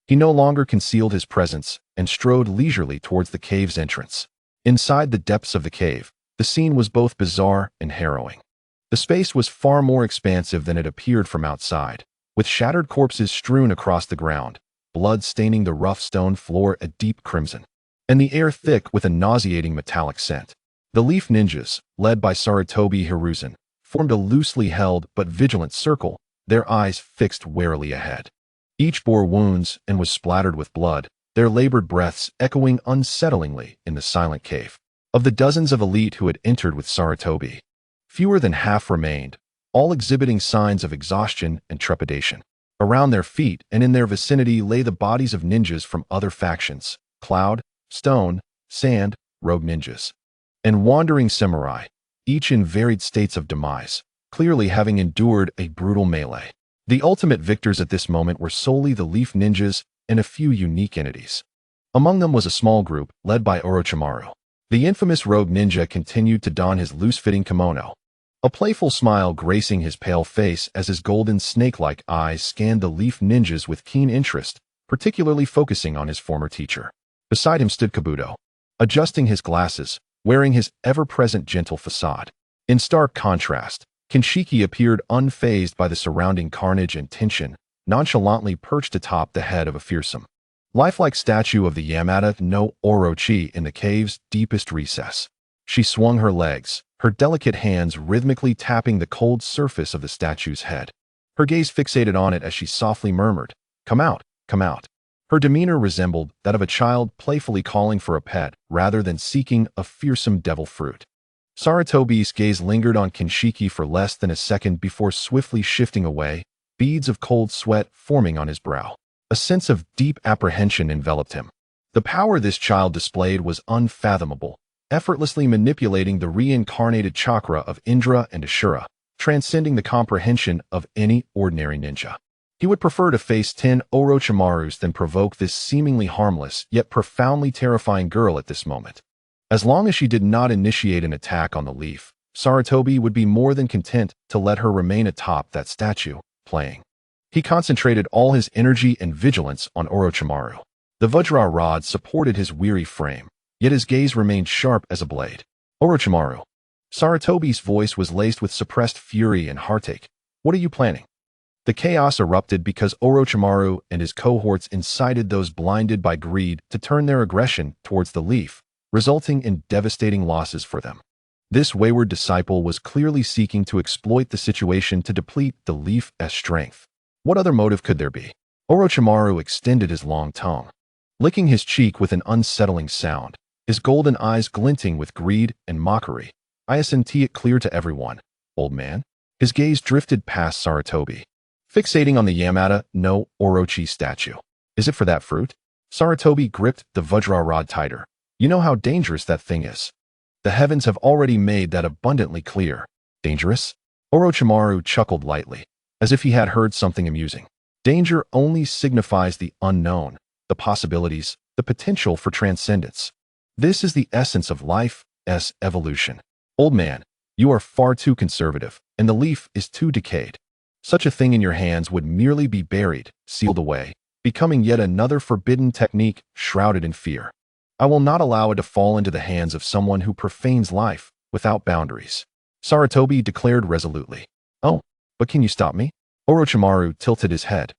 he no longer concealed his presence and strode leisurely towards the cave's entrance. Inside the depths of the cave, the scene was both bizarre and harrowing. The space was far more expansive than it appeared from outside, with shattered corpses strewn across the ground, blood staining the rough stone floor a deep crimson, and the air thick with a nauseating metallic scent. The Leaf Ninjas, led by Sarutobi Hiruzen, formed a loosely held but vigilant circle, their eyes fixed warily ahead. Each bore wounds and was splattered with blood, their labored breaths echoing unsettlingly in the silent cave. Of the dozens of elite who had entered with Sarutobi, fewer than half remained, all exhibiting signs of exhaustion and trepidation. Around their feet and in their vicinity lay the bodies of ninjas from other factions, cloud, stone, sand, rogue ninjas, and wandering samurai, each in varied states of demise, clearly having endured a brutal melee. The ultimate victors at this moment were solely the Leaf Ninjas and a few unique entities. Among them was a small group led by Orochimaru. The infamous rogue ninja continued to don his loose-fitting kimono, a playful smile gracing his pale face as his golden snake-like eyes scanned the Leaf Ninjas with keen interest, particularly focusing on his former teacher. Beside him stood Kabuto, adjusting his glasses, wearing his ever-present gentle facade. In stark contrast, Kinshiki appeared unfazed by the surrounding carnage and tension, nonchalantly perched atop the head of a fearsome, lifelike statue of the Yamada no Orochi in the cave's deepest recess. She swung her legs, her delicate hands rhythmically tapping the cold surface of the statue's head. Her gaze fixated on it as she softly murmured, "Come out, come out." Her demeanor resembled that of a child playfully calling for a pet rather than seeking a fearsome devil fruit. Sarutobi's gaze lingered on Kinshiki for less than a second before swiftly shifting away, beads of cold sweat forming on his brow. A sense of deep apprehension enveloped him. The power this child displayed was unfathomable, effortlessly manipulating the reincarnated chakra of Indra and Ashura, transcending the comprehension of any ordinary ninja. He would prefer to face 10 Orochimarus than provoke this seemingly harmless yet profoundly terrifying girl at this moment. As long as she did not initiate an attack on the leaf, Sarutobi would be more than content to let her remain atop that statue, playing. He concentrated all his energy and vigilance on Orochimaru. The Vajra rod supported his weary frame, yet his gaze remained sharp as a blade. Orochimaru. Sarutobi's voice was laced with suppressed fury and heartache. What are you planning? The chaos erupted because Orochimaru and his cohorts incited those blinded by greed to turn their aggression towards the leaf, resulting in devastating losses for them. This wayward disciple was clearly seeking to exploit the situation to deplete the leaf's strength. What other motive could there be? Orochimaru extended his long tongue, licking his cheek with an unsettling sound, his golden eyes glinting with greed and mockery. I senti it clear to everyone, old man. His gaze drifted past Sarutobi, fixating on the Yamada no Orochi statue. Is it for that fruit? Sarutobi gripped the Vajra rod tighter. You know how dangerous that thing is. The heavens have already made that abundantly clear. Dangerous? Orochimaru chuckled lightly, as if he had heard something amusing. Danger only signifies the unknown, the possibilities, the potential for transcendence. This is the essence of life's evolution. Old man, you are far too conservative, and the leaf is too decayed. Such a thing in your hands would merely be buried, sealed away, becoming yet another forbidden technique shrouded in fear. I will not allow it to fall into the hands of someone who profanes life without boundaries. Sarutobi declared resolutely. Oh, but can you stop me? Orochimaru tilted his head,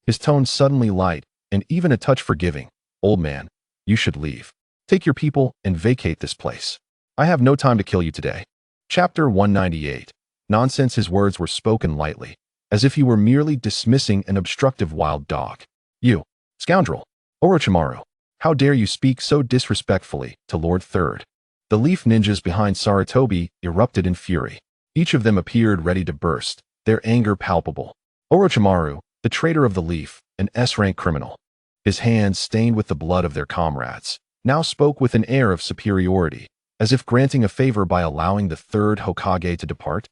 his tone suddenly light and even a touch forgiving. Old man, you should leave. Take your people and vacate this place. I have no time to kill you today. Chapter 198. Nonsense. His words were spoken lightly, as if he were merely dismissing an obstructive wild dog. You, scoundrel. Orochimaru, how dare you speak so disrespectfully to Lord Third? The leaf ninjas behind Sarutobi erupted in fury. Each of them appeared ready to burst, their anger palpable. Orochimaru, the traitor of the leaf, an S-rank criminal, his hands stained with the blood of their comrades, now spoke with an air of superiority, as if granting a favor by allowing the Third Hokage to depart,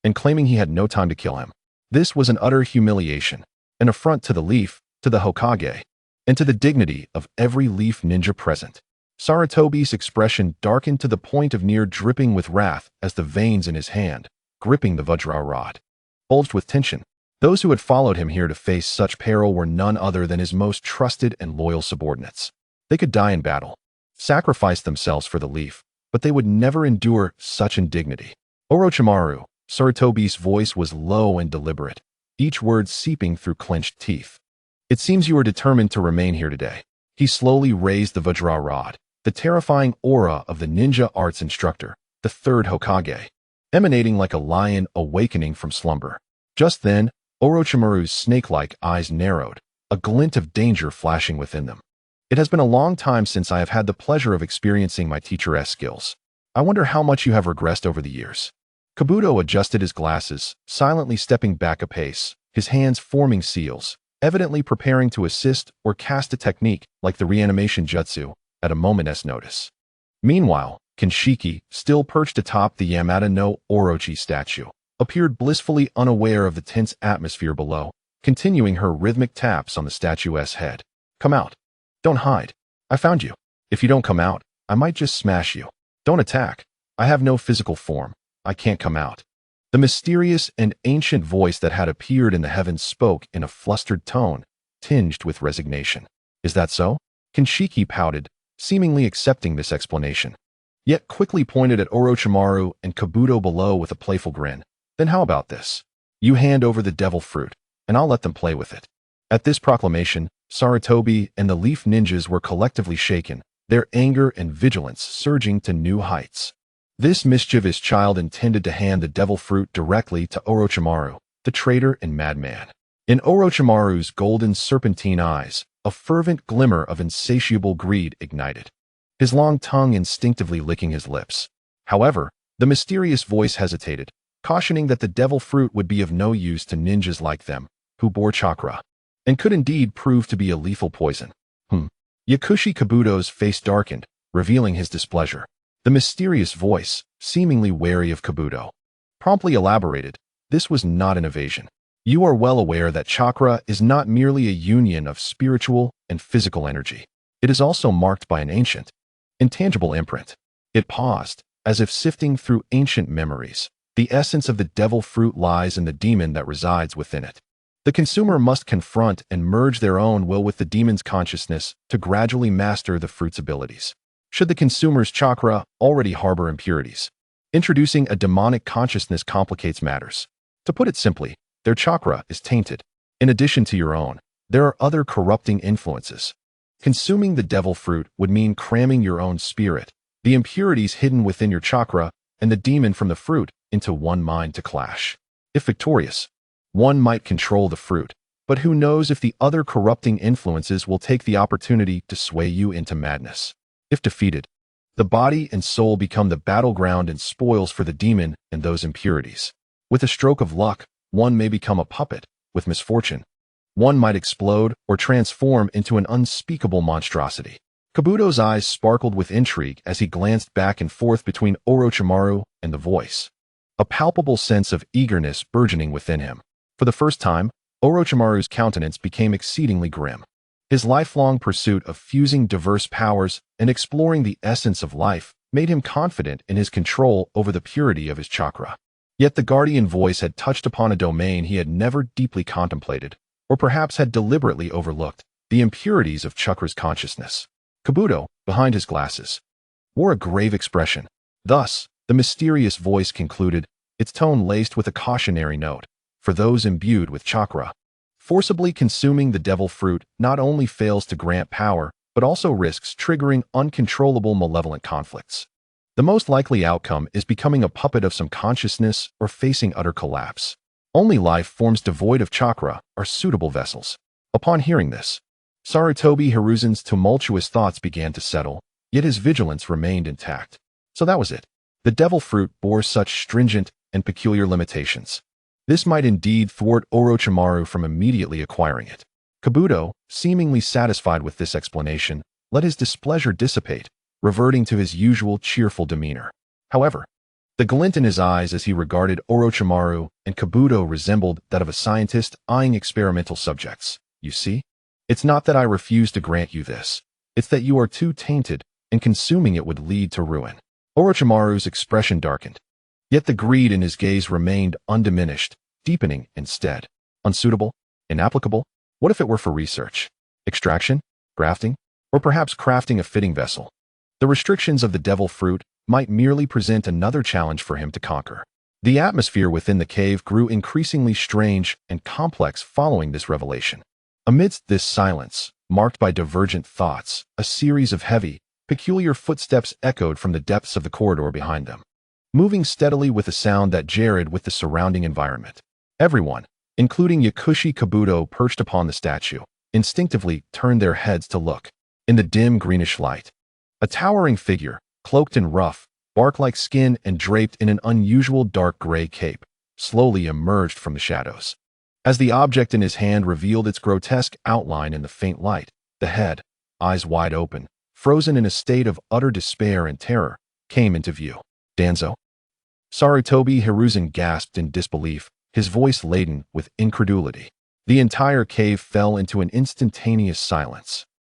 and claiming he had no time to kill him. This was an utter humiliation, an affront to the leaf, to the Hokage, and to the dignity of every leaf ninja present. Sarutobi's expression darkened to the point of near dripping with wrath as the veins in his hand, gripping the Vajra rod, bulged with tension. Those who had followed him here to face such peril were none other than his most trusted and loyal subordinates. They could die in battle, sacrifice themselves for the leaf, but they would never endure such indignity. Orochimaru, Sarutobi's voice was low and deliberate, each word seeping through clenched teeth. It seems you are determined to remain here today. He slowly raised the Vajra rod, the terrifying aura of the ninja arts instructor, the Third Hokage, emanating like a lion awakening from slumber. Just then, Orochimaru's snake-like eyes narrowed, a glint of danger flashing within them. It has been a long time since I have had the pleasure of experiencing my teacher's skills. I wonder how much you have regressed over the years. Kabuto adjusted his glasses, silently stepping back a pace, his hands forming seals, evidently preparing to assist or cast a technique like the reanimation jutsu at a moment's notice. Meanwhile, Kinshiki, still perched atop the Yamada no Orochi statue, appeared blissfully unaware of the tense atmosphere below, continuing her rhythmic taps on the statue's head. Come out. Don't hide. I found you. If you don't come out, I might just smash you. Don't attack. I have no physical form. I can't come out. The mysterious and ancient voice that had appeared in the heavens spoke in a flustered tone, tinged with resignation. Is that so? Kinshiki pouted, seemingly accepting this explanation, yet quickly pointed at Orochimaru and Kabuto below with a playful grin. Then how about this? You hand over the devil fruit, and I'll let them play with it. At this proclamation, Sarutobi and the leaf ninjas were collectively shaken, their anger and vigilance surging to new heights. This mischievous child intended to hand the devil fruit directly to Orochimaru, the traitor and madman. In Orochimaru's golden serpentine eyes, a fervent glimmer of insatiable greed ignited, his long tongue instinctively licking his lips. However, the mysterious voice hesitated, cautioning that the devil fruit would be of no use to ninjas like them, who bore chakra, and could indeed prove to be a lethal poison. Yakushi Kabuto's face darkened, revealing his displeasure. The mysterious voice, seemingly wary of Kabuto, promptly elaborated. this was not an evasion. You are well aware that chakra is not merely a union of spiritual and physical energy. It is also marked by an ancient, intangible imprint. It paused, as if sifting through ancient memories. The essence of the devil fruit lies in the demon that resides within it. The consumer must confront and merge their own will with the demon's consciousness to gradually master the fruit's abilities. Should the consumer's chakra already harbor impurities, introducing a demonic consciousness complicates matters. To put it simply, their chakra is tainted. In addition to your own, there are other corrupting influences. Consuming the devil fruit would mean cramming your own spirit, the impurities hidden within your chakra, and the demon from the fruit into one mind to clash. If victorious, one might control the fruit, but who knows if the other corrupting influences will take the opportunity to sway you into madness. If defeated, the body and soul become the battleground and spoils for the demon and those impurities. With a stroke of luck, one may become a puppet. With misfortune, one might explode or transform into an unspeakable monstrosity. Kabuto's eyes sparkled with intrigue as he glanced back and forth between Orochimaru and the voice, a palpable sense of eagerness burgeoning within him. For the first time, Orochimaru's countenance became exceedingly grim. His lifelong pursuit of fusing diverse powers and exploring the essence of life made him confident in his control over the purity of his chakra. Yet the guardian voice had touched upon a domain he had never deeply contemplated, or perhaps had deliberately overlooked, the impurities of chakra's consciousness. Kabuto, behind his glasses, wore a grave expression. Thus, the mysterious voice concluded, its tone laced with a cautionary note. For those imbued with chakra, forcibly consuming the devil fruit not only fails to grant power, but also risks triggering uncontrollable malevolent conflicts. The most likely outcome is becoming a puppet of some consciousness or facing utter collapse. Only life forms devoid of chakra are suitable vessels. Upon hearing this, Sarutobi Hiruzen's tumultuous thoughts began to settle, yet his vigilance remained intact. So that was it. The devil fruit bore such stringent and peculiar limitations. This might indeed thwart Orochimaru from immediately acquiring it. Kabuto, seemingly satisfied with this explanation, let his displeasure dissipate, reverting to his usual cheerful demeanor. However, the glint in his eyes as he regarded Orochimaru and Kabuto resembled that of a scientist eyeing experimental subjects. You see? It's not that I refuse to grant you this. It's that you are too tainted, and consuming it would lead to ruin. Orochimaru's expression darkened. Yet the greed in his gaze remained undiminished, deepening instead. Unsuitable? Inapplicable? What if it were for research? Extraction? Grafting? Or perhaps crafting a fitting vessel? The restrictions of the devil fruit might merely present another challenge for him to conquer. The atmosphere within the cave grew increasingly strange and complex following this revelation. Amidst this silence, marked by divergent thoughts, a series of heavy, peculiar footsteps echoed from the depths of the corridor behind them, moving steadily with a sound that jarred with the surrounding environment. Everyone, including Yakushi Kabuto perched upon the statue, instinctively turned their heads to look. In the dim greenish light, a towering figure, cloaked in rough, bark-like skin and draped in an unusual dark gray cape, slowly emerged from the shadows. As the object in his hand revealed its grotesque outline in the faint light, the head, eyes wide open, frozen in a state of utter despair and terror, came into view. Danzo? Sarutobi Hiruzen gasped in disbelief, his voice laden with incredulity. The entire cave fell into an instantaneous silence.